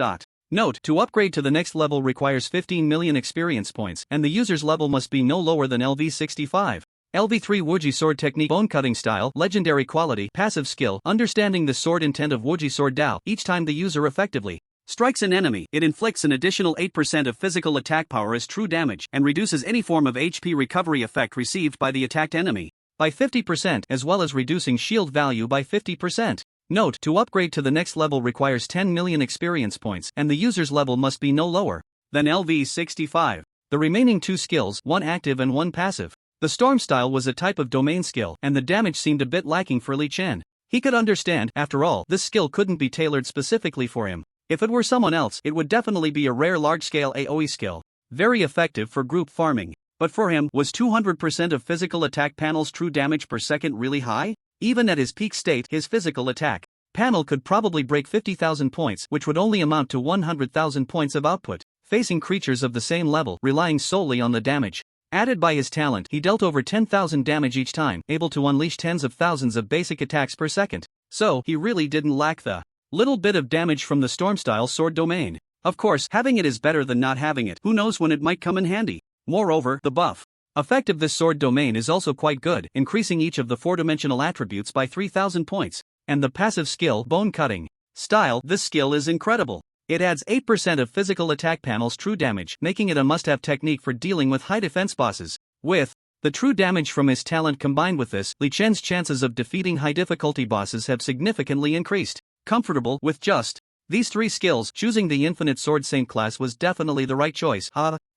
Note, to upgrade to the next level requires 15 million experience points, and the user's level must be no lower than LV 65. LV3 Wuji Sword Technique Bone Cutting Style, Legendary Quality, Passive Skill. Understanding the sword intent of Wuji Sword Dao, each time the user effectively strikes an enemy, it inflicts an additional 8% of physical attack power as true damage, and reduces any form of HP recovery effect received by the attacked enemy by 50%, as well as reducing shield value by 50%. Note, to upgrade to the next level requires 10 million experience points, and the user's level must be no lower than LV 65. The remaining two skills, one active and one passive. The Storm Style was a type of domain skill, and the damage seemed a bit lacking for Li Chen. He could understand, after all, this skill couldn't be tailored specifically for him. If it were someone else, it would definitely be a rare large-scale AoE skill, very effective for group farming. But for him, was 200% of physical attack panel's true damage per second really high? Even at his peak state, his physical attack panel could probably break 50,000 points, which would only amount to 100,000 points of output. Facing creatures of the same level, relying solely on the damage added by his talent, he dealt over 10,000 damage each time, able to unleash tens of thousands of basic attacks per second. So, he really didn't lack the little bit of damage from the Storm-style sword domain. Of course, having it is better than not having it. Who knows when it might come in handy. Moreover, the buff effect of this sword domain is also quite good, increasing each of the four-dimensional attributes by 3,000 points. And the passive skill, Bone Cutting Style, this skill is incredible. It adds 8% of physical attack panel's true damage, making it a must-have technique for dealing with high defense bosses. With the true damage from his talent combined with this, Li Chen's chances of defeating high-difficulty bosses have significantly increased. Comfortable with just these three skills, choosing the Infinite Sword Saint class was definitely the right choice.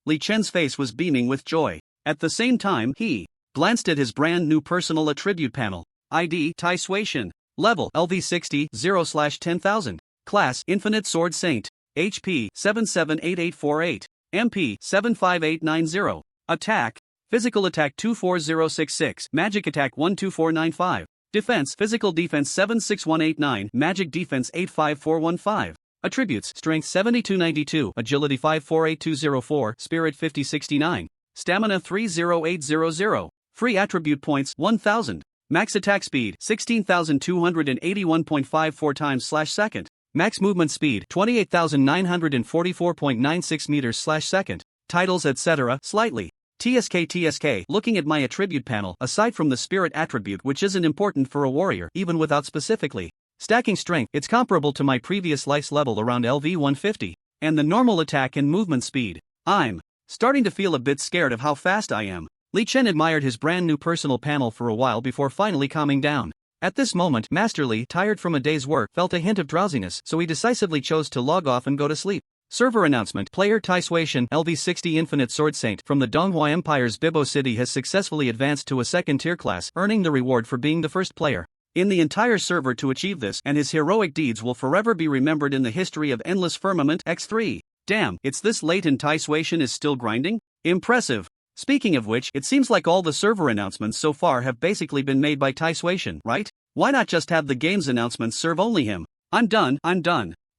Li Chen's face was beaming with joy. At the same time, he glanced at his brand new personal attribute panel. ID, Tai Suation. Level, LV 60, 0/10,000. Class, Infinite Sword Saint. HP, 778848. MP, 75890. Attack, Physical Attack 24066. Magic Attack 12495. Defense, Physical Defense 76189. Magic Defense 85415. Attributes, Strength 7292. Agility 548204. Spirit 5069. Stamina 30800. Free attribute points 1000. Max attack speed 16,281.54 times/second. Max movement speed 28,944.96 meters/second. Titles etc. Slightly. TSK. Looking at my attribute panel, aside from the spirit attribute, which isn't important for a warrior even without specifically stacking strength, it's comparable to my previous life's level around LV 150. And the normal attack and movement speed. I'm starting to feel a bit scared of how fast I am. Li Chen admired his brand new personal panel for a while before finally calming down. At this moment, Master Li, tired from a day's work, felt a hint of drowsiness, so he decisively chose to log off and go to sleep. Server announcement: Player Tai Suishan, LV60 Infinite Sword Saint from the Donghua Empire's Bibo City has successfully advanced to a second-tier class, earning the reward for being the first player in the entire server to achieve this, and his heroic deeds will forever be remembered in the history of Endless Firmament X3. Damn, it's this late and Tai Suishan is still grinding? Impressive. Speaking of which, it seems like all the server announcements so far have basically been made by Tai Suishan, right? Why not just have the game's announcements serve only him? I'm done.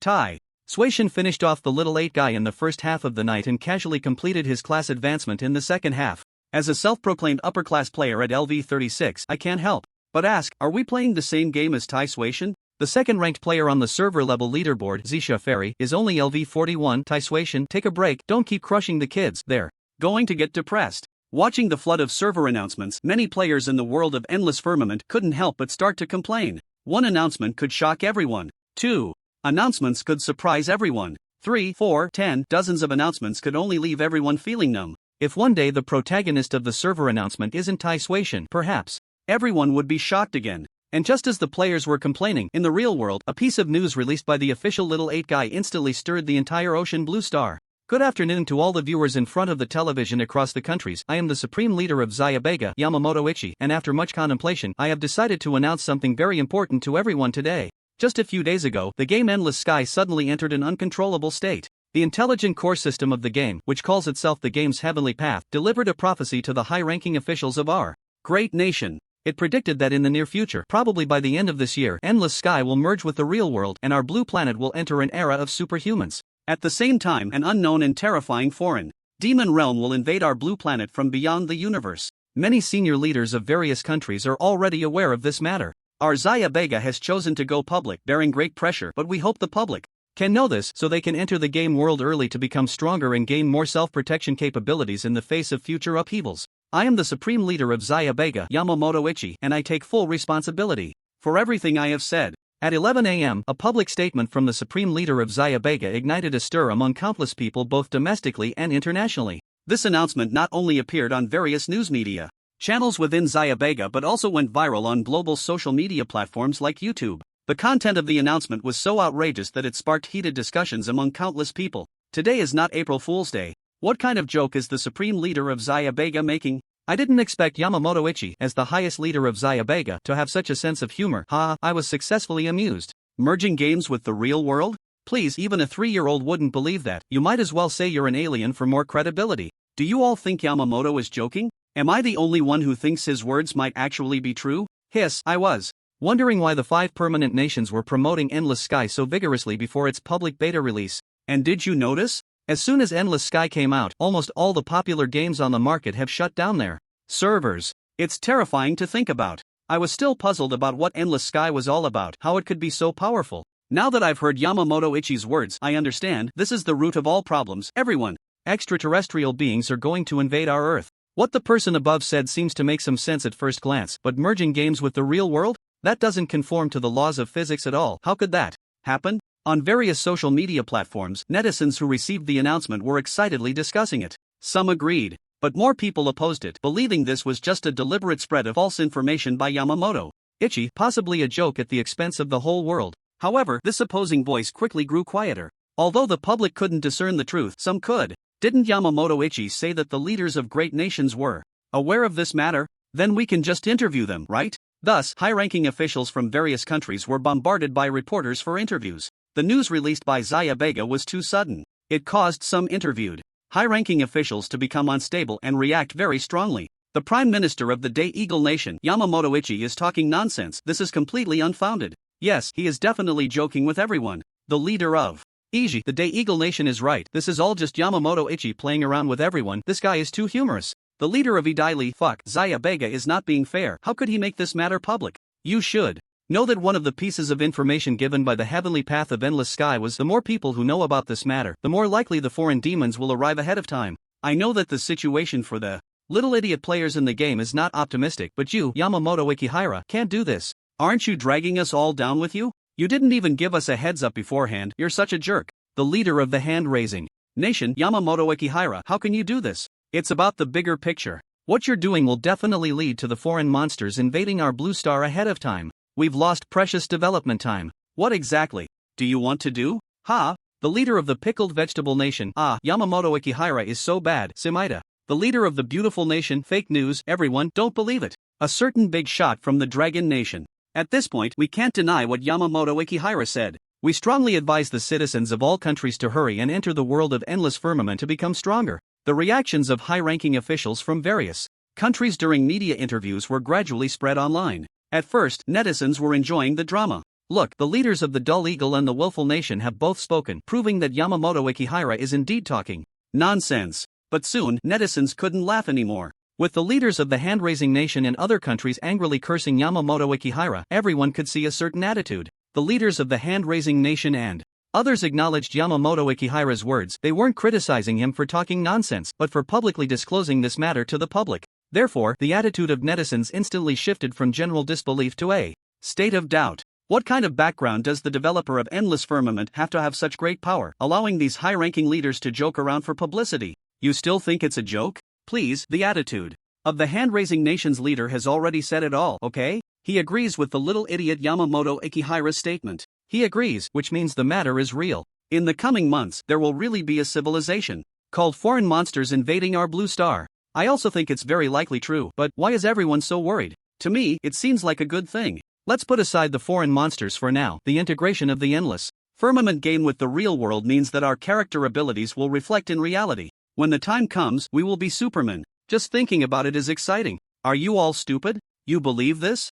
Tai Suishan finished off the little 8 guy in the first half of the night and casually completed his class advancement in the second half. As a self-proclaimed upper-class player at LV36, I can't help but ask, are we playing the same game as Tai Suishan? The second-ranked player on the server-level leaderboard, Zisha Ferry, is only LV41. Tai Suishan, take a break, don't keep crushing the kids, they're going to get depressed. Watching the flood of server announcements, many players in the world of Endless Firmament couldn't help but start to complain. One announcement could shock everyone. 2 announcements could surprise everyone. 3, 4, 10, dozens of announcements could only leave everyone feeling numb. If one day the protagonist of the server announcement isn't Tai Suishan, perhaps everyone would be shocked again. And just as the players were complaining, in the real world, a piece of news released by the official Little 8 guy instantly stirred the entire Ocean Blue Star. Good afternoon to all the viewers in front of the television across the countries. I am the supreme leader of Zayabega, Yamamoto Ichi, and after much contemplation, I have decided to announce something very important to everyone today. Just a few days ago, the game Endless Sky suddenly entered an uncontrollable state. The intelligent core system of the game, which calls itself the game's heavenly path, delivered a prophecy to the high-ranking officials of our great nation. It predicted that in the near future, probably by the end of this year, Endless Sky will merge with the real world and our blue planet will enter an era of superhumans. At the same time, an unknown and terrifying foreign demon realm will invade our blue planet from beyond the universe. Many senior leaders of various countries are already aware of this matter. Our Zayabega has chosen to go public, bearing great pressure, but we hope the public can know this so they can enter the game world early to become stronger and gain more self-protection capabilities in the face of future upheavals. I am the supreme leader of Zayabega, Yamamoto Ichi, and I take full responsibility for everything I have said. At 11 a.m., a public statement from the supreme leader of Zayabega ignited a stir among countless people both domestically and internationally. This announcement not only appeared on various news media channels within Zayabega but also went viral on global social media platforms like YouTube. The content of the announcement was so outrageous that it sparked heated discussions among countless people. Today is not April Fool's Day. What kind of joke is the supreme leader of Zayabega making? I didn't expect Yamamoto Ichi, as the highest leader of Zayabega, to have such a sense of humor. I was successfully amused. Merging games with the real world? Please, even a 3-year-old wouldn't believe that. You might as well say you're an alien for more credibility. Do you all think Yamamoto is joking? Am I the only one who thinks his words might actually be true? Hiss, I was wondering why the 5 permanent nations were promoting Endless Sky so vigorously before its public beta release. And did you notice? As soon as Endless Sky came out, almost all the popular games on the market have shut down their servers. It's terrifying to think about. I was still puzzled about what Endless Sky was all about, how it could be so powerful. Now that I've heard Yamamoto Ichi's words, I understand. This is the root of all problems. Everyone, extraterrestrial beings are going to invade our Earth. What the person above said seems to make some sense at first glance, but merging games with the real world? That doesn't conform to the laws of physics at all. How could that happen? On various social media platforms, netizens who received the announcement were excitedly discussing it. Some agreed, but more people opposed it, believing this was just a deliberate spread of false information by Yamamoto Ichi, possibly a joke at the expense of the whole world. However, this opposing voice quickly grew quieter. Although the public couldn't discern the truth, some could. Didn't Yamamoto Ichi say that the leaders of great nations were aware of this matter? Then we can just interview them, right? Thus, high-ranking officials from various countries were bombarded by reporters for interviews. The news released by Zayabega was too sudden. It caused some interviewed high-ranking officials to become unstable and react very strongly. The Prime Minister of the Day Eagle Nation, Yamamoto Ichi, is talking nonsense. This is completely unfounded. Yes, he is definitely joking with everyone. The leader of Iji, the Day Eagle Nation, is right. This is all just Yamamoto Ichi playing around with everyone. This guy is too humorous. The leader of Idai Li, Zayabega is not being fair. How could he make this matter public? You should Know that one of the pieces of information given by the heavenly path of endless sky was the more people who know about this matter, the more likely the foreign demons will arrive ahead of time. I know that the situation for the little idiot players in the game is not optimistic, but you, Yamamoto Ikihara, can't do this. Aren't you dragging us all down with you? You didn't even give us a heads up beforehand, you're such a jerk. The leader of the hand-raising nation, Yamamoto Ikihara, how can you do this? It's about the bigger picture. What you're doing will definitely lead to the foreign monsters invading our blue star ahead of time. We've lost precious development time. What exactly do you want to do? Ha! The leader of the pickled vegetable nation, Yamamoto Ikihara is so bad, Simaida. The leader of the beautiful nation, fake news, everyone, don't believe it. A certain big shot from the dragon nation. At this point, we can't deny what Yamamoto Ikihara said. We strongly advise the citizens of all countries to hurry and enter the world of endless firmament to become stronger. The reactions of high-ranking officials from various countries during media interviews were gradually spread online. At first, netizens were enjoying the drama. Look, the leaders of the Dull Eagle and the Willful Nation have both spoken, proving that Yamamoto Ikihara is indeed talking nonsense. But soon, netizens couldn't laugh anymore. With the leaders of the hand-raising nation and other countries angrily cursing Yamamoto Ikihara, everyone could see a certain attitude. The leaders of the hand-raising nation and others acknowledged Yamamoto Ikihara's words. They weren't criticizing him for talking nonsense, but for publicly disclosing this matter to the public. Therefore, the attitude of netizens instantly shifted from general disbelief to a state of doubt. What kind of background does the developer of Endless Firmament have to have such great power, allowing these high-ranking leaders to joke around for publicity? You still think it's a joke? Please, the attitude of the hand-raising nation's leader has already said it all, okay? He agrees with the little idiot Yamamoto Ikihara's statement. He agrees, which means the matter is real. In the coming months, there will really be a civilization called foreign monsters invading our blue star. I also think it's very likely true, but why is everyone so worried? To me, it seems like a good thing. Let's put aside the foreign monsters for now. The integration of the endless firmament game with the real world means that our character abilities will reflect in reality. When the time comes, we will be Superman. Just thinking about it is exciting. Are you all stupid? You believe this?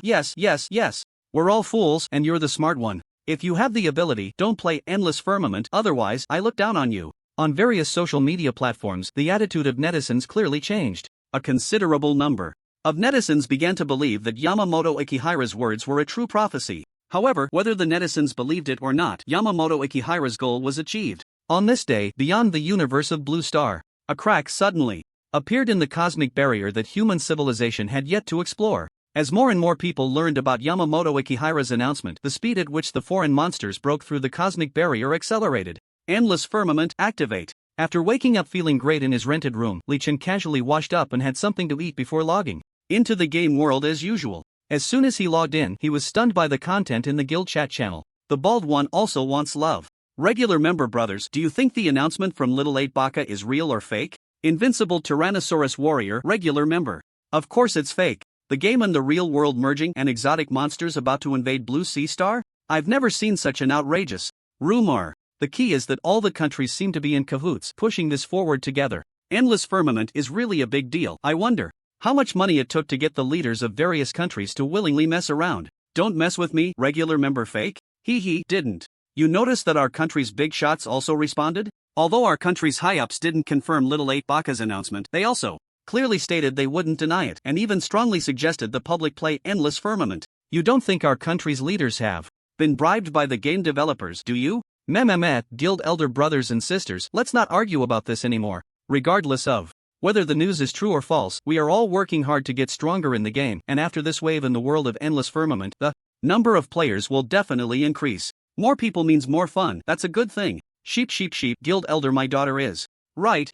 Yes. We're all fools, and you're the smart one. If you have the ability, don't play Endless Firmament, otherwise, I look down on you. On various social media platforms, the attitude of netizens clearly changed. A considerable number of netizens began to believe that Yamamoto Ikihara's words were a true prophecy. However, whether the netizens believed it or not, Yamamoto Ikihara's goal was achieved. On this day, beyond the universe of Blue Star, a crack suddenly appeared in the cosmic barrier that human civilization had yet to explore. As more and more people learned about Yamamoto Ikihara's announcement, the speed at which the foreign monsters broke through the cosmic barrier accelerated. Endless Firmament, activate. After waking up feeling great in his rented room, Lee Chen casually washed up and had something to eat before logging into the game world as usual. As soon as he logged in, he was stunned by the content in the guild chat channel. The bald one also wants love. Regular member brothers, do you think the announcement from Little 8 Baka is real or fake? Invincible Tyrannosaurus Warrior, regular member. Of course it's fake. The game and the real world merging and exotic monsters about to invade Blue Sea Star? I've never seen such an outrageous rumor. The key is that all the countries seem to be in cahoots, pushing this forward together. Endless Firmament is really a big deal. I wonder how much money it took to get the leaders of various countries to willingly mess around. Don't mess with me, regular member fake. Didn't you notice that our country's big shots also responded? Although our country's high-ups didn't confirm Little 8 Baka's announcement, they also clearly stated they wouldn't deny it, and even strongly suggested the public play Endless Firmament. You don't think our country's leaders have been bribed by the game developers, do you? Meh, guild elder brothers and sisters, let's not argue about this anymore. Regardless of whether the news is true or false, we are all working hard to get stronger in the game, and after this wave in the world of Endless Firmament, the number of players will definitely increase. More people means more fun, that's a good thing. Sheep, guild elder my daughter is right,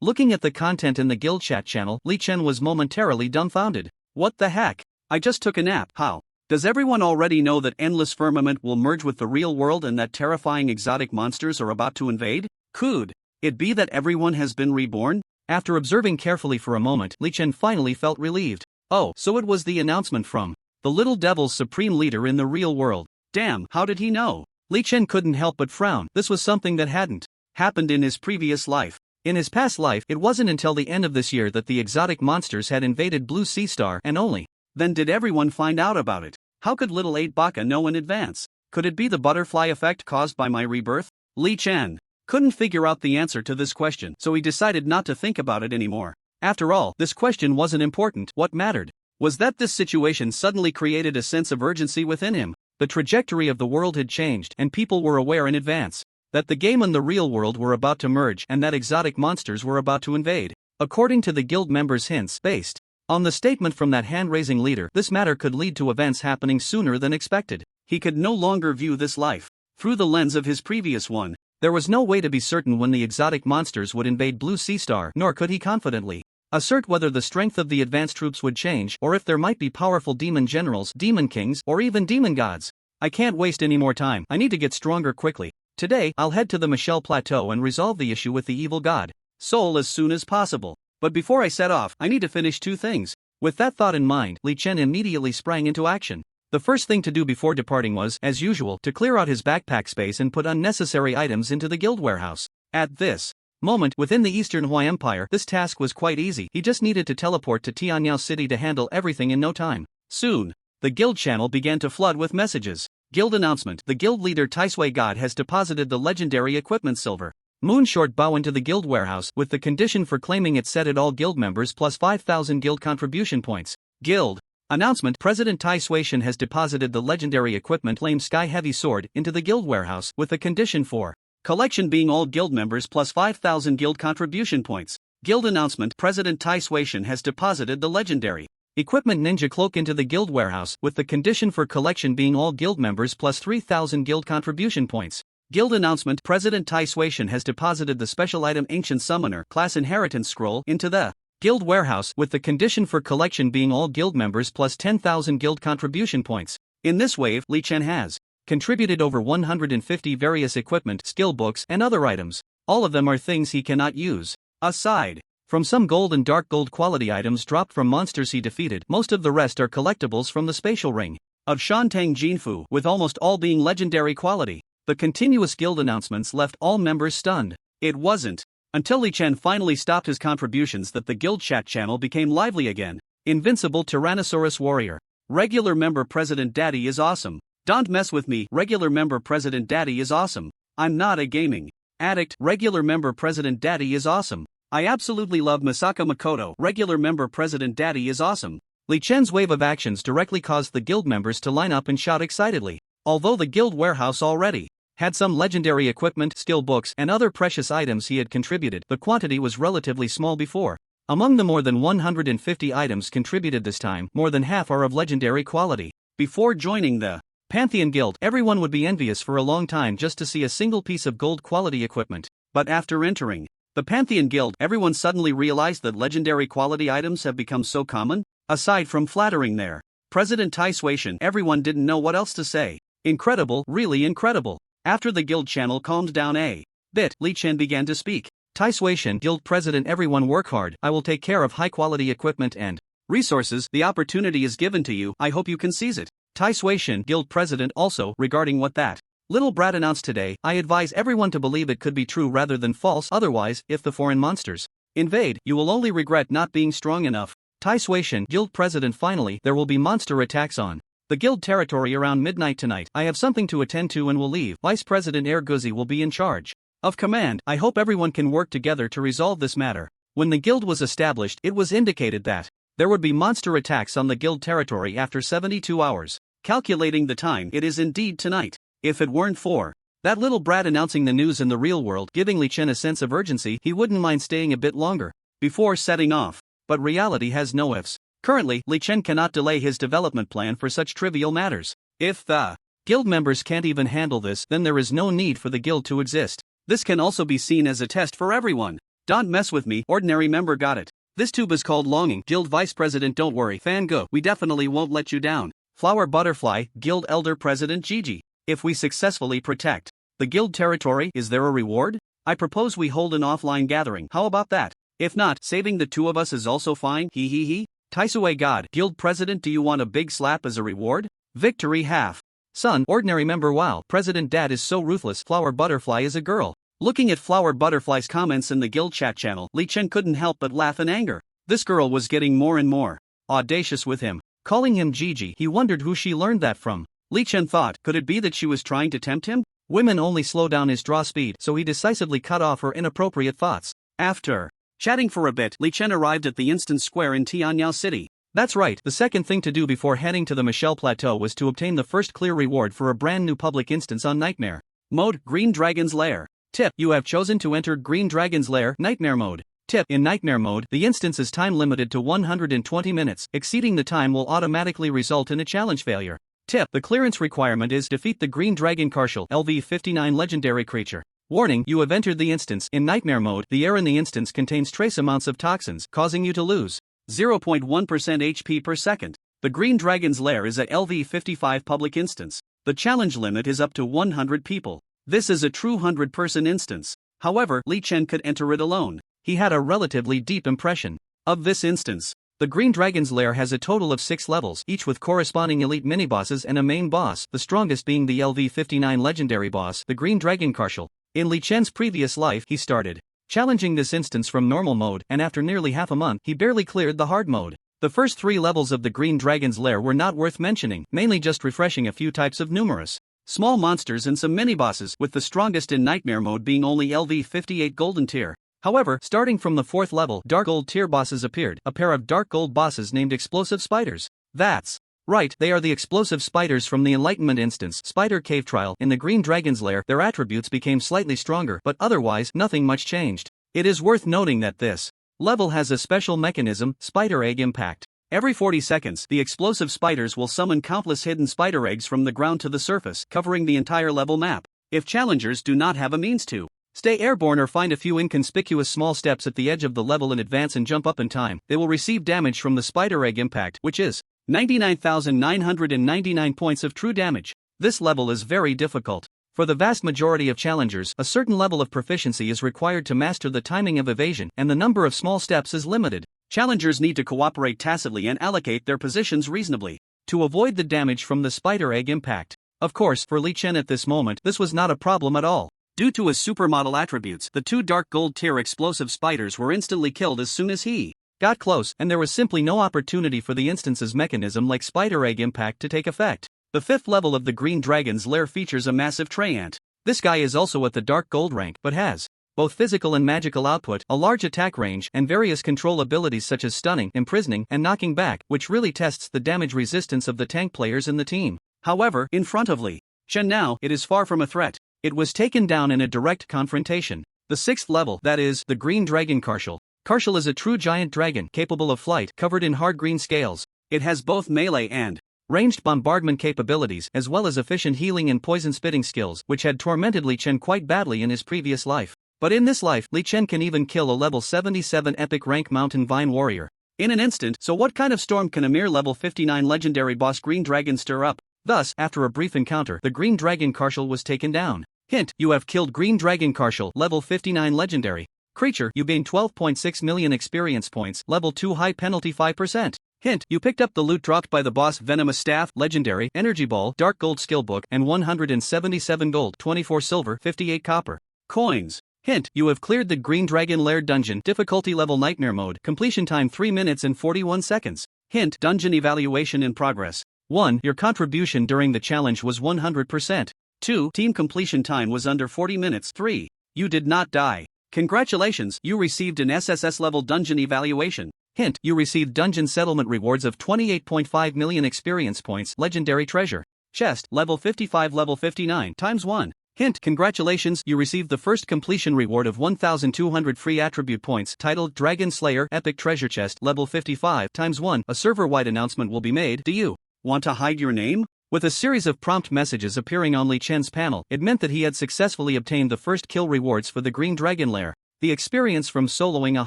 Looking at the content in the guild chat channel, Lee Chen was momentarily dumbfounded. What the heck? I just took a nap. How? Does everyone already know that Endless Firmament will merge with the real world and that terrifying exotic monsters are about to invade? Could it be that everyone has been reborn? After observing carefully for a moment, Lee Chen finally felt relieved. Oh, so it was the announcement from the Little Devil's supreme leader in the real world. Damn, how did he know? Lee Chen couldn't help but frown. This was something that hadn't happened in his previous life. In his past life, it wasn't until the end of this year that the exotic monsters had invaded Blue Sea Star, and only then did everyone find out about it. How could Little 8 Baka know in advance? Could it be the butterfly effect caused by my rebirth? Lee Chen couldn't figure out the answer to this question, so he decided not to think about it anymore. After all, this question wasn't important. What mattered was that this situation suddenly created a sense of urgency within him. The trajectory of the world had changed, and people were aware in advance that the game and the real world were about to merge and that exotic monsters were about to invade. According to the guild members' hints, based on the statement from that hand-raising leader, this matter could lead to events happening sooner than expected. He could no longer view this life through the lens of his previous one. There was no way to be certain when the exotic monsters would invade Blue Sea Star, nor could he confidently assert whether the strength of the advanced troops would change or if there might be powerful demon generals, demon kings, or even demon gods. I can't waste any more time. I need to get stronger quickly. Today, I'll head to the Michelle Plateau and resolve the issue with the evil god Soul as soon as possible. But before I set off, I need to finish 2 things. With that thought in mind, Li Chen immediately sprang into action. The first thing to do before departing was, as usual, to clear out his backpack space and put unnecessary items into the guild warehouse. At this moment, within the Eastern Hui Empire, this task was quite easy. He just needed to teleport to Tianyao City to handle everything in no time. Soon, the guild channel began to flood with messages. Guild announcement: the guild leader Taisui God has deposited the legendary equipment silver Moonshort Bow into the guild warehouse, with the condition for claiming it set at all guild members plus 5,000 guild contribution points. Guild announcement: President Tai Suishan has deposited the legendary equipment Flame Sky Heavy Sword into the guild warehouse, with the condition for collection being all guild members plus 5,000 guild contribution points. Guild announcement: President Tai Suishan has deposited the legendary equipment Ninja Cloak into the guild warehouse, with the condition for collection being all guild members plus 3,000 guild contribution points. Guild announcement: President Tai Suishan has deposited the special item Ancient Summoner Class Inheritance Scroll into the guild warehouse, with the condition for collection being all guild members plus 10,000 guild contribution points. In this wave, Li Chen has contributed over 150 various equipment, skill books, and other items. All of them are things he cannot use. Aside from some gold and dark gold quality items dropped from monsters he defeated, most of the rest are collectibles from the spatial ring of Shantang Jinfu, with almost all being legendary quality. The continuous guild announcements left all members stunned. It wasn't until Li Chen finally stopped his contributions that the guild chat channel became lively again. Invincible Tyrannosaurus Warrior. Regular member President Daddy is awesome. Don't mess with me. Regular member President Daddy is awesome. I'm not a gaming addict. Regular member President Daddy is awesome. I absolutely love Misaka Makoto. Regular member President Daddy is awesome. Li Chen's wave of actions directly caused the guild members to line up and shout excitedly. Although the guild warehouse already had some legendary equipment, skill books, and other precious items he had contributed, the quantity was relatively small before. Among the more than 150 items contributed this time, more than half are of legendary quality. Before joining the Pantheon Guild, everyone would be envious for a long time just to see a single piece of gold quality equipment. But after entering the Pantheon Guild, everyone suddenly realized that legendary quality items have become so common. Aside from flattering their President Tai Suishan, everyone didn't know what else to say. Incredible, really incredible. After the guild channel calmed down a bit, Li Chen began to speak. Tai Suishan, Guild President, everyone work hard. I will take care of high-quality equipment and resources. The opportunity is given to you. I hope you can seize it. Tai Suishan, Guild President, also, regarding what that little brat announced today, I advise everyone to believe it could be true rather than false. Otherwise, if the foreign monsters invade, you will only regret not being strong enough. Tai Suishan, Guild President, finally, there will be monster attacks on the guild territory around midnight tonight. I have something to attend to and will leave. Vice President Erguzi will be in charge of command. I hope everyone can work together to resolve this matter. When the guild was established, it was indicated that there would be monster attacks on the guild territory after 72 hours. Calculating the time, it is indeed tonight. If it weren't for that little brat announcing the news in the real world, giving Li Chen a sense of urgency, he wouldn't mind staying a bit longer before setting off. But reality has no ifs. Currently, Li Chen cannot delay his development plan for such trivial matters. If the guild members can't even handle this, then there is no need for the guild to exist. This can also be seen as a test for everyone. Don't mess with me, ordinary member got it. This tube is called Longing. Guild Vice President, don't worry, fan go. We definitely won't let you down. Flower Butterfly, Guild Elder President Gigi. If we successfully protect the guild territory, is there a reward? I propose we hold an offline gathering. How about that? If not, saving the two of us is also fine. Hee hee hee. Taisue God, Guild President, do you want a big slap as a reward? Victory half. Son, ordinary member. Wow, President Dad is so ruthless. Flower Butterfly is a girl. Looking at Flower Butterfly's comments in the guild chat channel, Li Chen couldn't help but laugh in anger. This girl was getting more and more audacious with him. Calling him Gigi, he wondered who she learned that from. Li Chen thought, could it be that she was trying to tempt him? Women only slow down his draw speed, so he decisively cut off her inappropriate thoughts. After chatting for a bit, Li Chen arrived at the Instant Square in Tianyao City. That's right, the second thing to do before heading to the Michelle Plateau was to obtain the first clear reward for a brand new public instance on Nightmare Mode, Green Dragon's Lair. Tip: you have chosen to enter Green Dragon's Lair Nightmare Mode. Tip: in Nightmare Mode, the instance is time limited to 120 minutes. Exceeding the time will automatically result in a challenge failure. Tip: the clearance requirement is defeat the Green Dragon Carshal LV59 legendary creature. Warning: you have entered the instance. In Nightmare Mode, the air in the instance contains trace amounts of toxins, causing you to lose 0.1% HP per second. The Green Dragon's Lair is a LV55 public instance. The challenge limit is up to 100 people. This is a true 100-person instance. However, Li Chen could enter it alone. He had a relatively deep impression of this instance. The Green Dragon's Lair has a total of 6 levels, each with corresponding elite mini-bosses and a main boss, the strongest being the LV59 legendary boss, the Green Dragon Carshal. In Li Chen's previous life, he started challenging this instance from normal mode, and after nearly half a month, he barely cleared the hard mode. The first 3 levels of the Green Dragon's Lair were not worth mentioning, mainly just refreshing a few types of numerous small monsters and some mini-bosses, with the strongest in Nightmare Mode being only LV58 Golden Tier. However, starting from the 4th level, Dark Gold Tier bosses appeared, a pair of Dark Gold bosses named Explosive Spiders. That's right, they are the explosive spiders from the Enlightenment instance, Spider Cave Trial. In the Green Dragon's Lair, their attributes became slightly stronger, but otherwise, nothing much changed. It is worth noting that this level has a special mechanism, Spider Egg Impact. Every 40 seconds, the explosive spiders will summon countless hidden spider eggs from the ground to the surface, covering the entire level map. If challengers do not have a means to stay airborne or find a few inconspicuous small steps at the edge of the level in advance and jump up in time, they will receive damage from the Spider Egg Impact, which is 99,999 points of true damage. This level is very difficult. For the vast majority of challengers, a certain level of proficiency is required to master the timing of evasion, and the number of small steps is limited. Challengers need to cooperate tacitly and allocate their positions reasonably to avoid the damage from the Spider Egg Impact. Of course, for Li Chen at this moment, this was not a problem at all. Due to his supermodel attributes, the 2 Dark Gold Tier explosive spiders were instantly killed as soon as he got close, and there was simply no opportunity for the instance's mechanism like Spider Egg Impact to take effect. The 5th level of the Green Dragon's Lair features a massive Trey Ant. This guy is also at the Dark Gold rank, but has both physical and magical output, a large attack range, and various control abilities such as stunning, imprisoning, and knocking back, which really tests the damage resistance of the tank players in the team. However, in front of Li Chen now, it is far from a threat. It was taken down in a direct confrontation. The 6th level, that is, the Green Dragon Carshal. Carshal is a true giant dragon capable of flight, covered in hard green scales. It has both melee and ranged bombardment capabilities, as well as efficient healing and poison spitting skills, which had tormented Li Chen quite badly in his previous life. But in this life, Li Chen can even kill a level 77 epic rank mountain vine warrior in an instant. So what kind of storm can a mere level 59 legendary boss Green Dragon stir up? Thus, after a brief encounter, the Green Dragon Carshal was taken down. Hint: you have killed Green Dragon Carshal, level 59 legendary creature. You gain 12.6 million experience points, level 2 high penalty 5%. Hint: you picked up the loot dropped by the boss Venomous Staff, Legendary, Energy Ball, Dark Gold Skill Book, and 177 gold, 24 silver, 58 copper coins. Hint: you have cleared the Green Dragon Lair dungeon, difficulty level Nightmare Mode, completion time 3 minutes and 41 seconds. Hint: dungeon evaluation in progress. 1. Your contribution during the challenge was 100%. 2. Team completion time was under 40 minutes. 3. You did not die. Congratulations, you received an SSS level dungeon evaluation. Hint: you received dungeon settlement rewards of 28.5 million experience points, legendary treasure chest, level 55, level 59, times 1. Hint: congratulations, you received the first completion reward of 1,200 free attribute points, titled Dragon Slayer, epic treasure chest, level 55, times 1. A server-wide announcement will be made. Do you want to hide your name? With a series of prompt messages appearing on Li Chen's panel, it meant that he had successfully obtained the first kill rewards for the Green Dragon Lair. The experience from soloing a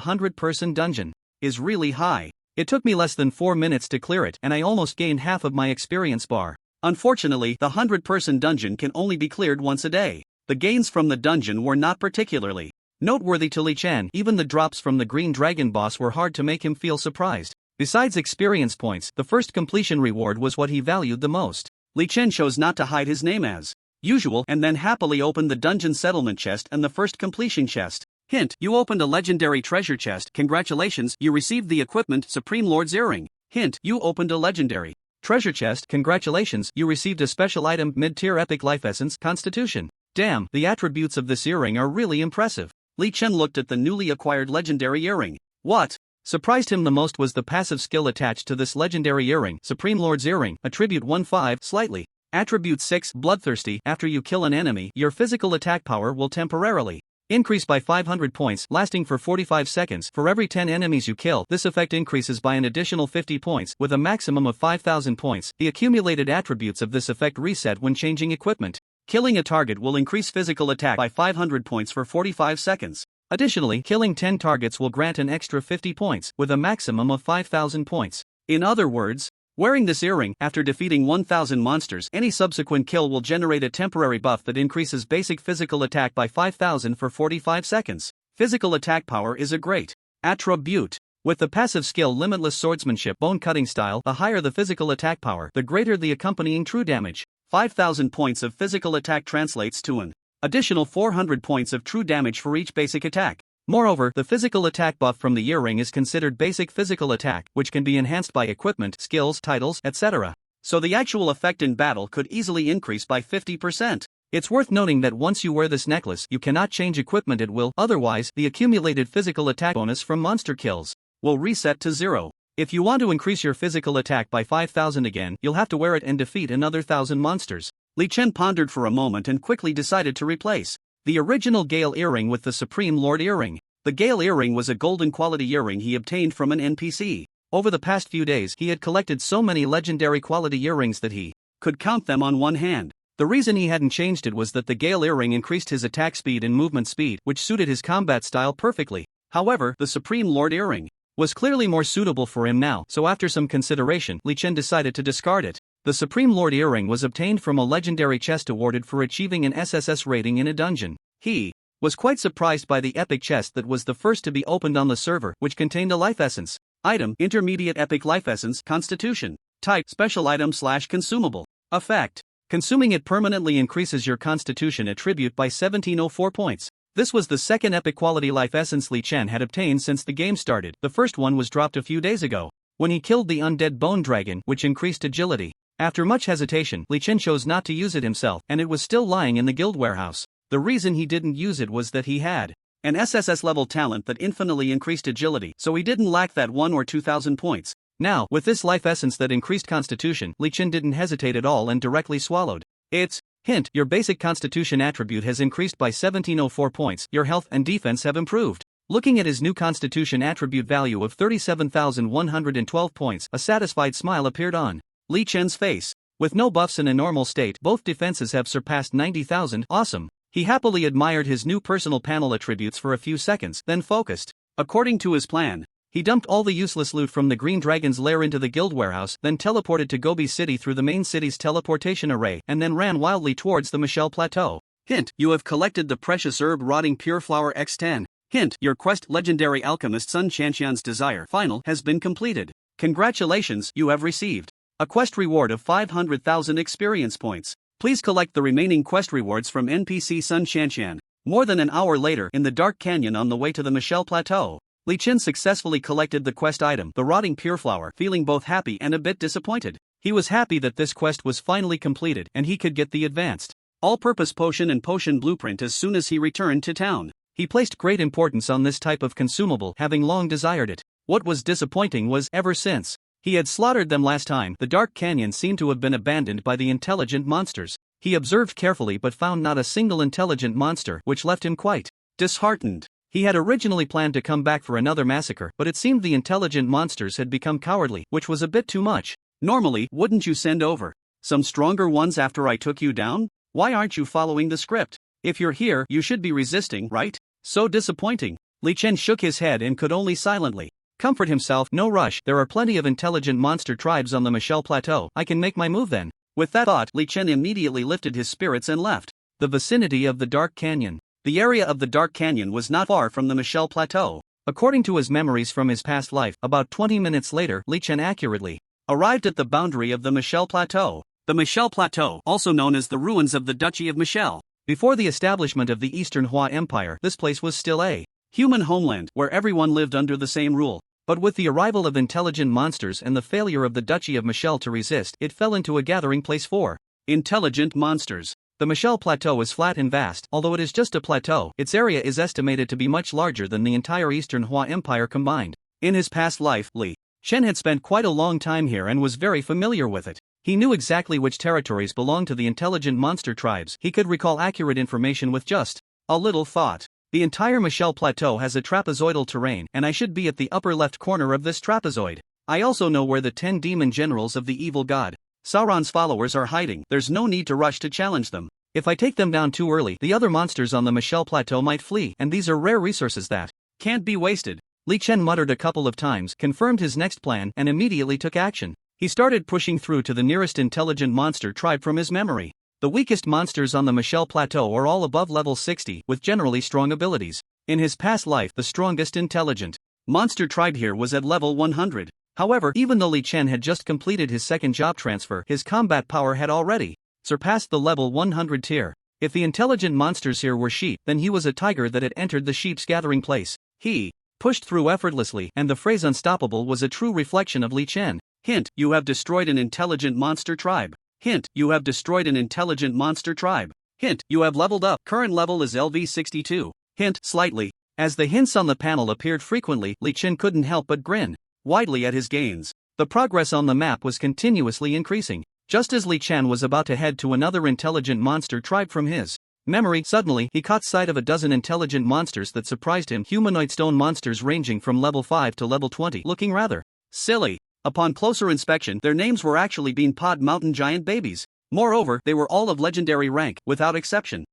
100-person dungeon is really high. It took me less than 4 minutes to clear it, and I almost gained half of my experience bar. Unfortunately, the 100-person dungeon can only be cleared once a day. The gains from the dungeon were not particularly noteworthy to Li Chen. Even the drops from the Green Dragon boss were hard to make him feel surprised. Besides experience points, the first completion reward was what he valued the most. Li Chen chose not to hide his name as usual, and then happily opened the dungeon settlement chest and the first completion chest. Hint: you opened a legendary treasure chest. Congratulations, you received the equipment Supreme Lord's Earring. Hint: you opened a legendary treasure chest. Congratulations, you received a special item mid-tier epic life essence Constitution. Damn, the attributes of this earring are really impressive. Li Chen looked at the newly acquired legendary earring. What? surprised him the most was the passive skill attached to this legendary earring, Supreme Lord's Earring, Attribute 1-5, slightly. Attribute 6, Bloodthirsty. After you kill an enemy, your physical attack power will temporarily increase by 500 points, lasting for 45 seconds. For every 10 enemies you kill, this effect increases by an additional 50 points, with a maximum of 5,000 points. The accumulated attributes of this effect reset when changing equipment. Killing a target will increase physical attack by 500 points for 45 seconds. Additionally, killing 10 targets will grant an extra 50 points, with a maximum of 5,000 points. In other words, wearing this earring, after defeating 1,000 monsters, any subsequent kill will generate a temporary buff that increases basic physical attack by 5,000 for 45 seconds. Physical attack power is a great attribute. With the passive skill Limitless Swordsmanship Bone-Cutting Style, the higher the physical attack power, the greater the accompanying true damage. 5,000 points of physical attack translates to an additional 400 points of true damage for each basic attack. Moreover, the physical attack buff from the earring is considered basic physical attack, which can be enhanced by equipment, skills, titles, etc. So the actual effect in battle could easily increase by 50%. It's worth noting that once you wear this necklace, you cannot change equipment at will, otherwise, the accumulated physical attack bonus from monster kills will reset to 0. If you want to increase your physical attack by 5,000 again, you'll have to wear it and defeat another 1,000 monsters. Li Chen pondered for a moment and quickly decided to replace the original Gale earring with the Supreme Lord earring. The Gale earring was a golden quality earring he obtained from an NPC. Over the past few days, he had collected so many legendary quality earrings that he could count them on one hand. The reason he hadn't changed it was that the Gale earring increased his attack speed and movement speed, which suited his combat style perfectly. However, the Supreme Lord earring was clearly more suitable for him now, so after some consideration, Li Chen decided to discard it. The Supreme Lord earring was obtained from a legendary chest awarded for achieving an SSS rating in a dungeon. He was quite surprised by the epic chest that was the first to be opened on the server, which contained a life essence. Item: Intermediate Epic Life Essence, Constitution. Type: Special Item / Consumable. Effect: consuming it permanently increases your Constitution attribute by 1704 points. This was the second epic quality life essence Li Chen had obtained since the game started. The first one was dropped a few days ago, when he killed the undead bone dragon, which increased agility. After much hesitation, Li Chen chose not to use it himself, and it was still lying in the guild warehouse. The reason he didn't use it was that he had an SSS level talent that infinitely increased agility, so he didn't lack that 1 or 2,000 points. Now, with this life essence that increased constitution, Li Chen didn't hesitate at all and directly swallowed it. Hint: your basic constitution attribute has increased by 1704 points, your health and defense have improved. Looking at his new constitution attribute value of 37,112 points, a satisfied smile appeared on Li Chen's face. With no buffs in a normal state, both defenses have surpassed 90,000, awesome. He happily admired his new personal panel attributes for a few seconds, then focused. According to his plan, he dumped all the useless loot from the Green Dragon's lair into the guild warehouse, then teleported to Gobi City through the main city's teleportation array, and then ran wildly towards the Michelle Plateau. Hint: you have collected the precious herb Rotting Pure Flower X10. Hint: your quest Legendary Alchemist Sun Chanxian's Desire Final has been completed. Congratulations, you have received a quest reward of 500,000 experience points. Please collect the remaining quest rewards from NPC Sun Chanxian. More than an hour later, in the dark canyon on the way to the Michelle Plateau, Li Chen successfully collected the quest item, the Rotting Pure Flower, feeling both happy and a bit disappointed. He was happy that this quest was finally completed and he could get the advanced all-purpose potion and potion blueprint as soon as he returned to town. He placed great importance on this type of consumable, having long desired it. What was disappointing was, ever since he had slaughtered them last time, the dark canyon seemed to have been abandoned by the intelligent monsters. He observed carefully but found not a single intelligent monster, which left him quite disheartened. He had originally planned to come back for another massacre, but it seemed the intelligent monsters had become cowardly, which was a bit too much. Normally, wouldn't you send over some stronger ones after I took you down? Why aren't you following the script? If you're here, you should be resisting, right? So disappointing. Li Chen shook his head and could only silently comfort himself. No rush, there are plenty of intelligent monster tribes on the Michelle Plateau. I can make my move then. With that thought, Li Chen immediately lifted his spirits and left the vicinity of the Dark Canyon. The area of the Dark Canyon was not far from the Michelle Plateau. According to his memories from his past life, about 20 minutes later, Li Chen accurately arrived at the boundary of the Michelle Plateau. The Michelle Plateau, also known as the ruins of the Duchy of Michelle. Before the establishment of the Eastern Hua Empire, this place was still a human homeland where everyone lived under the same rule. But with the arrival of intelligent monsters and the failure of the Duchy of Michelle to resist, it fell into a gathering place for intelligent monsters. The Michelle Plateau is flat and vast. Although it is just a plateau, its area is estimated to be much larger than the entire Eastern Hua Empire combined. In his past life, Li Chen had spent quite a long time here and was very familiar with it. He knew exactly which territories belonged to the intelligent monster tribes. He could recall accurate information with just a little thought. The entire Michelle Plateau has a trapezoidal terrain, and I should be at the upper left corner of this trapezoid. I also know where the 10 demon generals of the evil god Sauron's followers are hiding. There's no need to rush to challenge them. If I take them down too early, the other monsters on the Michelle Plateau might flee, and these are rare resources that can't be wasted. Li Chen muttered a couple of times, confirmed his next plan, and immediately took action. He started pushing through to the nearest intelligent monster tribe from his memory. The weakest monsters on the Michelle Plateau are all above level 60, with generally strong abilities. In his past life, the strongest intelligent monster tribe here was at level 100. However, even though Li Chen had just completed his second job transfer, his combat power had already surpassed the level 100 tier. If the intelligent monsters here were sheep, then he was a tiger that had entered the sheep's gathering place. He pushed through effortlessly, and the phrase unstoppable was a true reflection of Li Chen. Hint, you have destroyed an intelligent monster tribe. Hint, you have destroyed an intelligent monster tribe. Hint, you have leveled up. Current level is LV62. Hint, slightly. As the hints on the panel appeared frequently, Li Chen couldn't help but grin widely at his gains. The progress on the map was continuously increasing. Just as Li Chen was about to head to another intelligent monster tribe from his memory, suddenly he caught sight of a dozen intelligent monsters that surprised him. Humanoid stone monsters ranging from level 5 to level 20, looking rather silly. Upon closer inspection, their names were actually Bean Pod Mountain Giant babies. Moreover, they were all of legendary rank, without exception.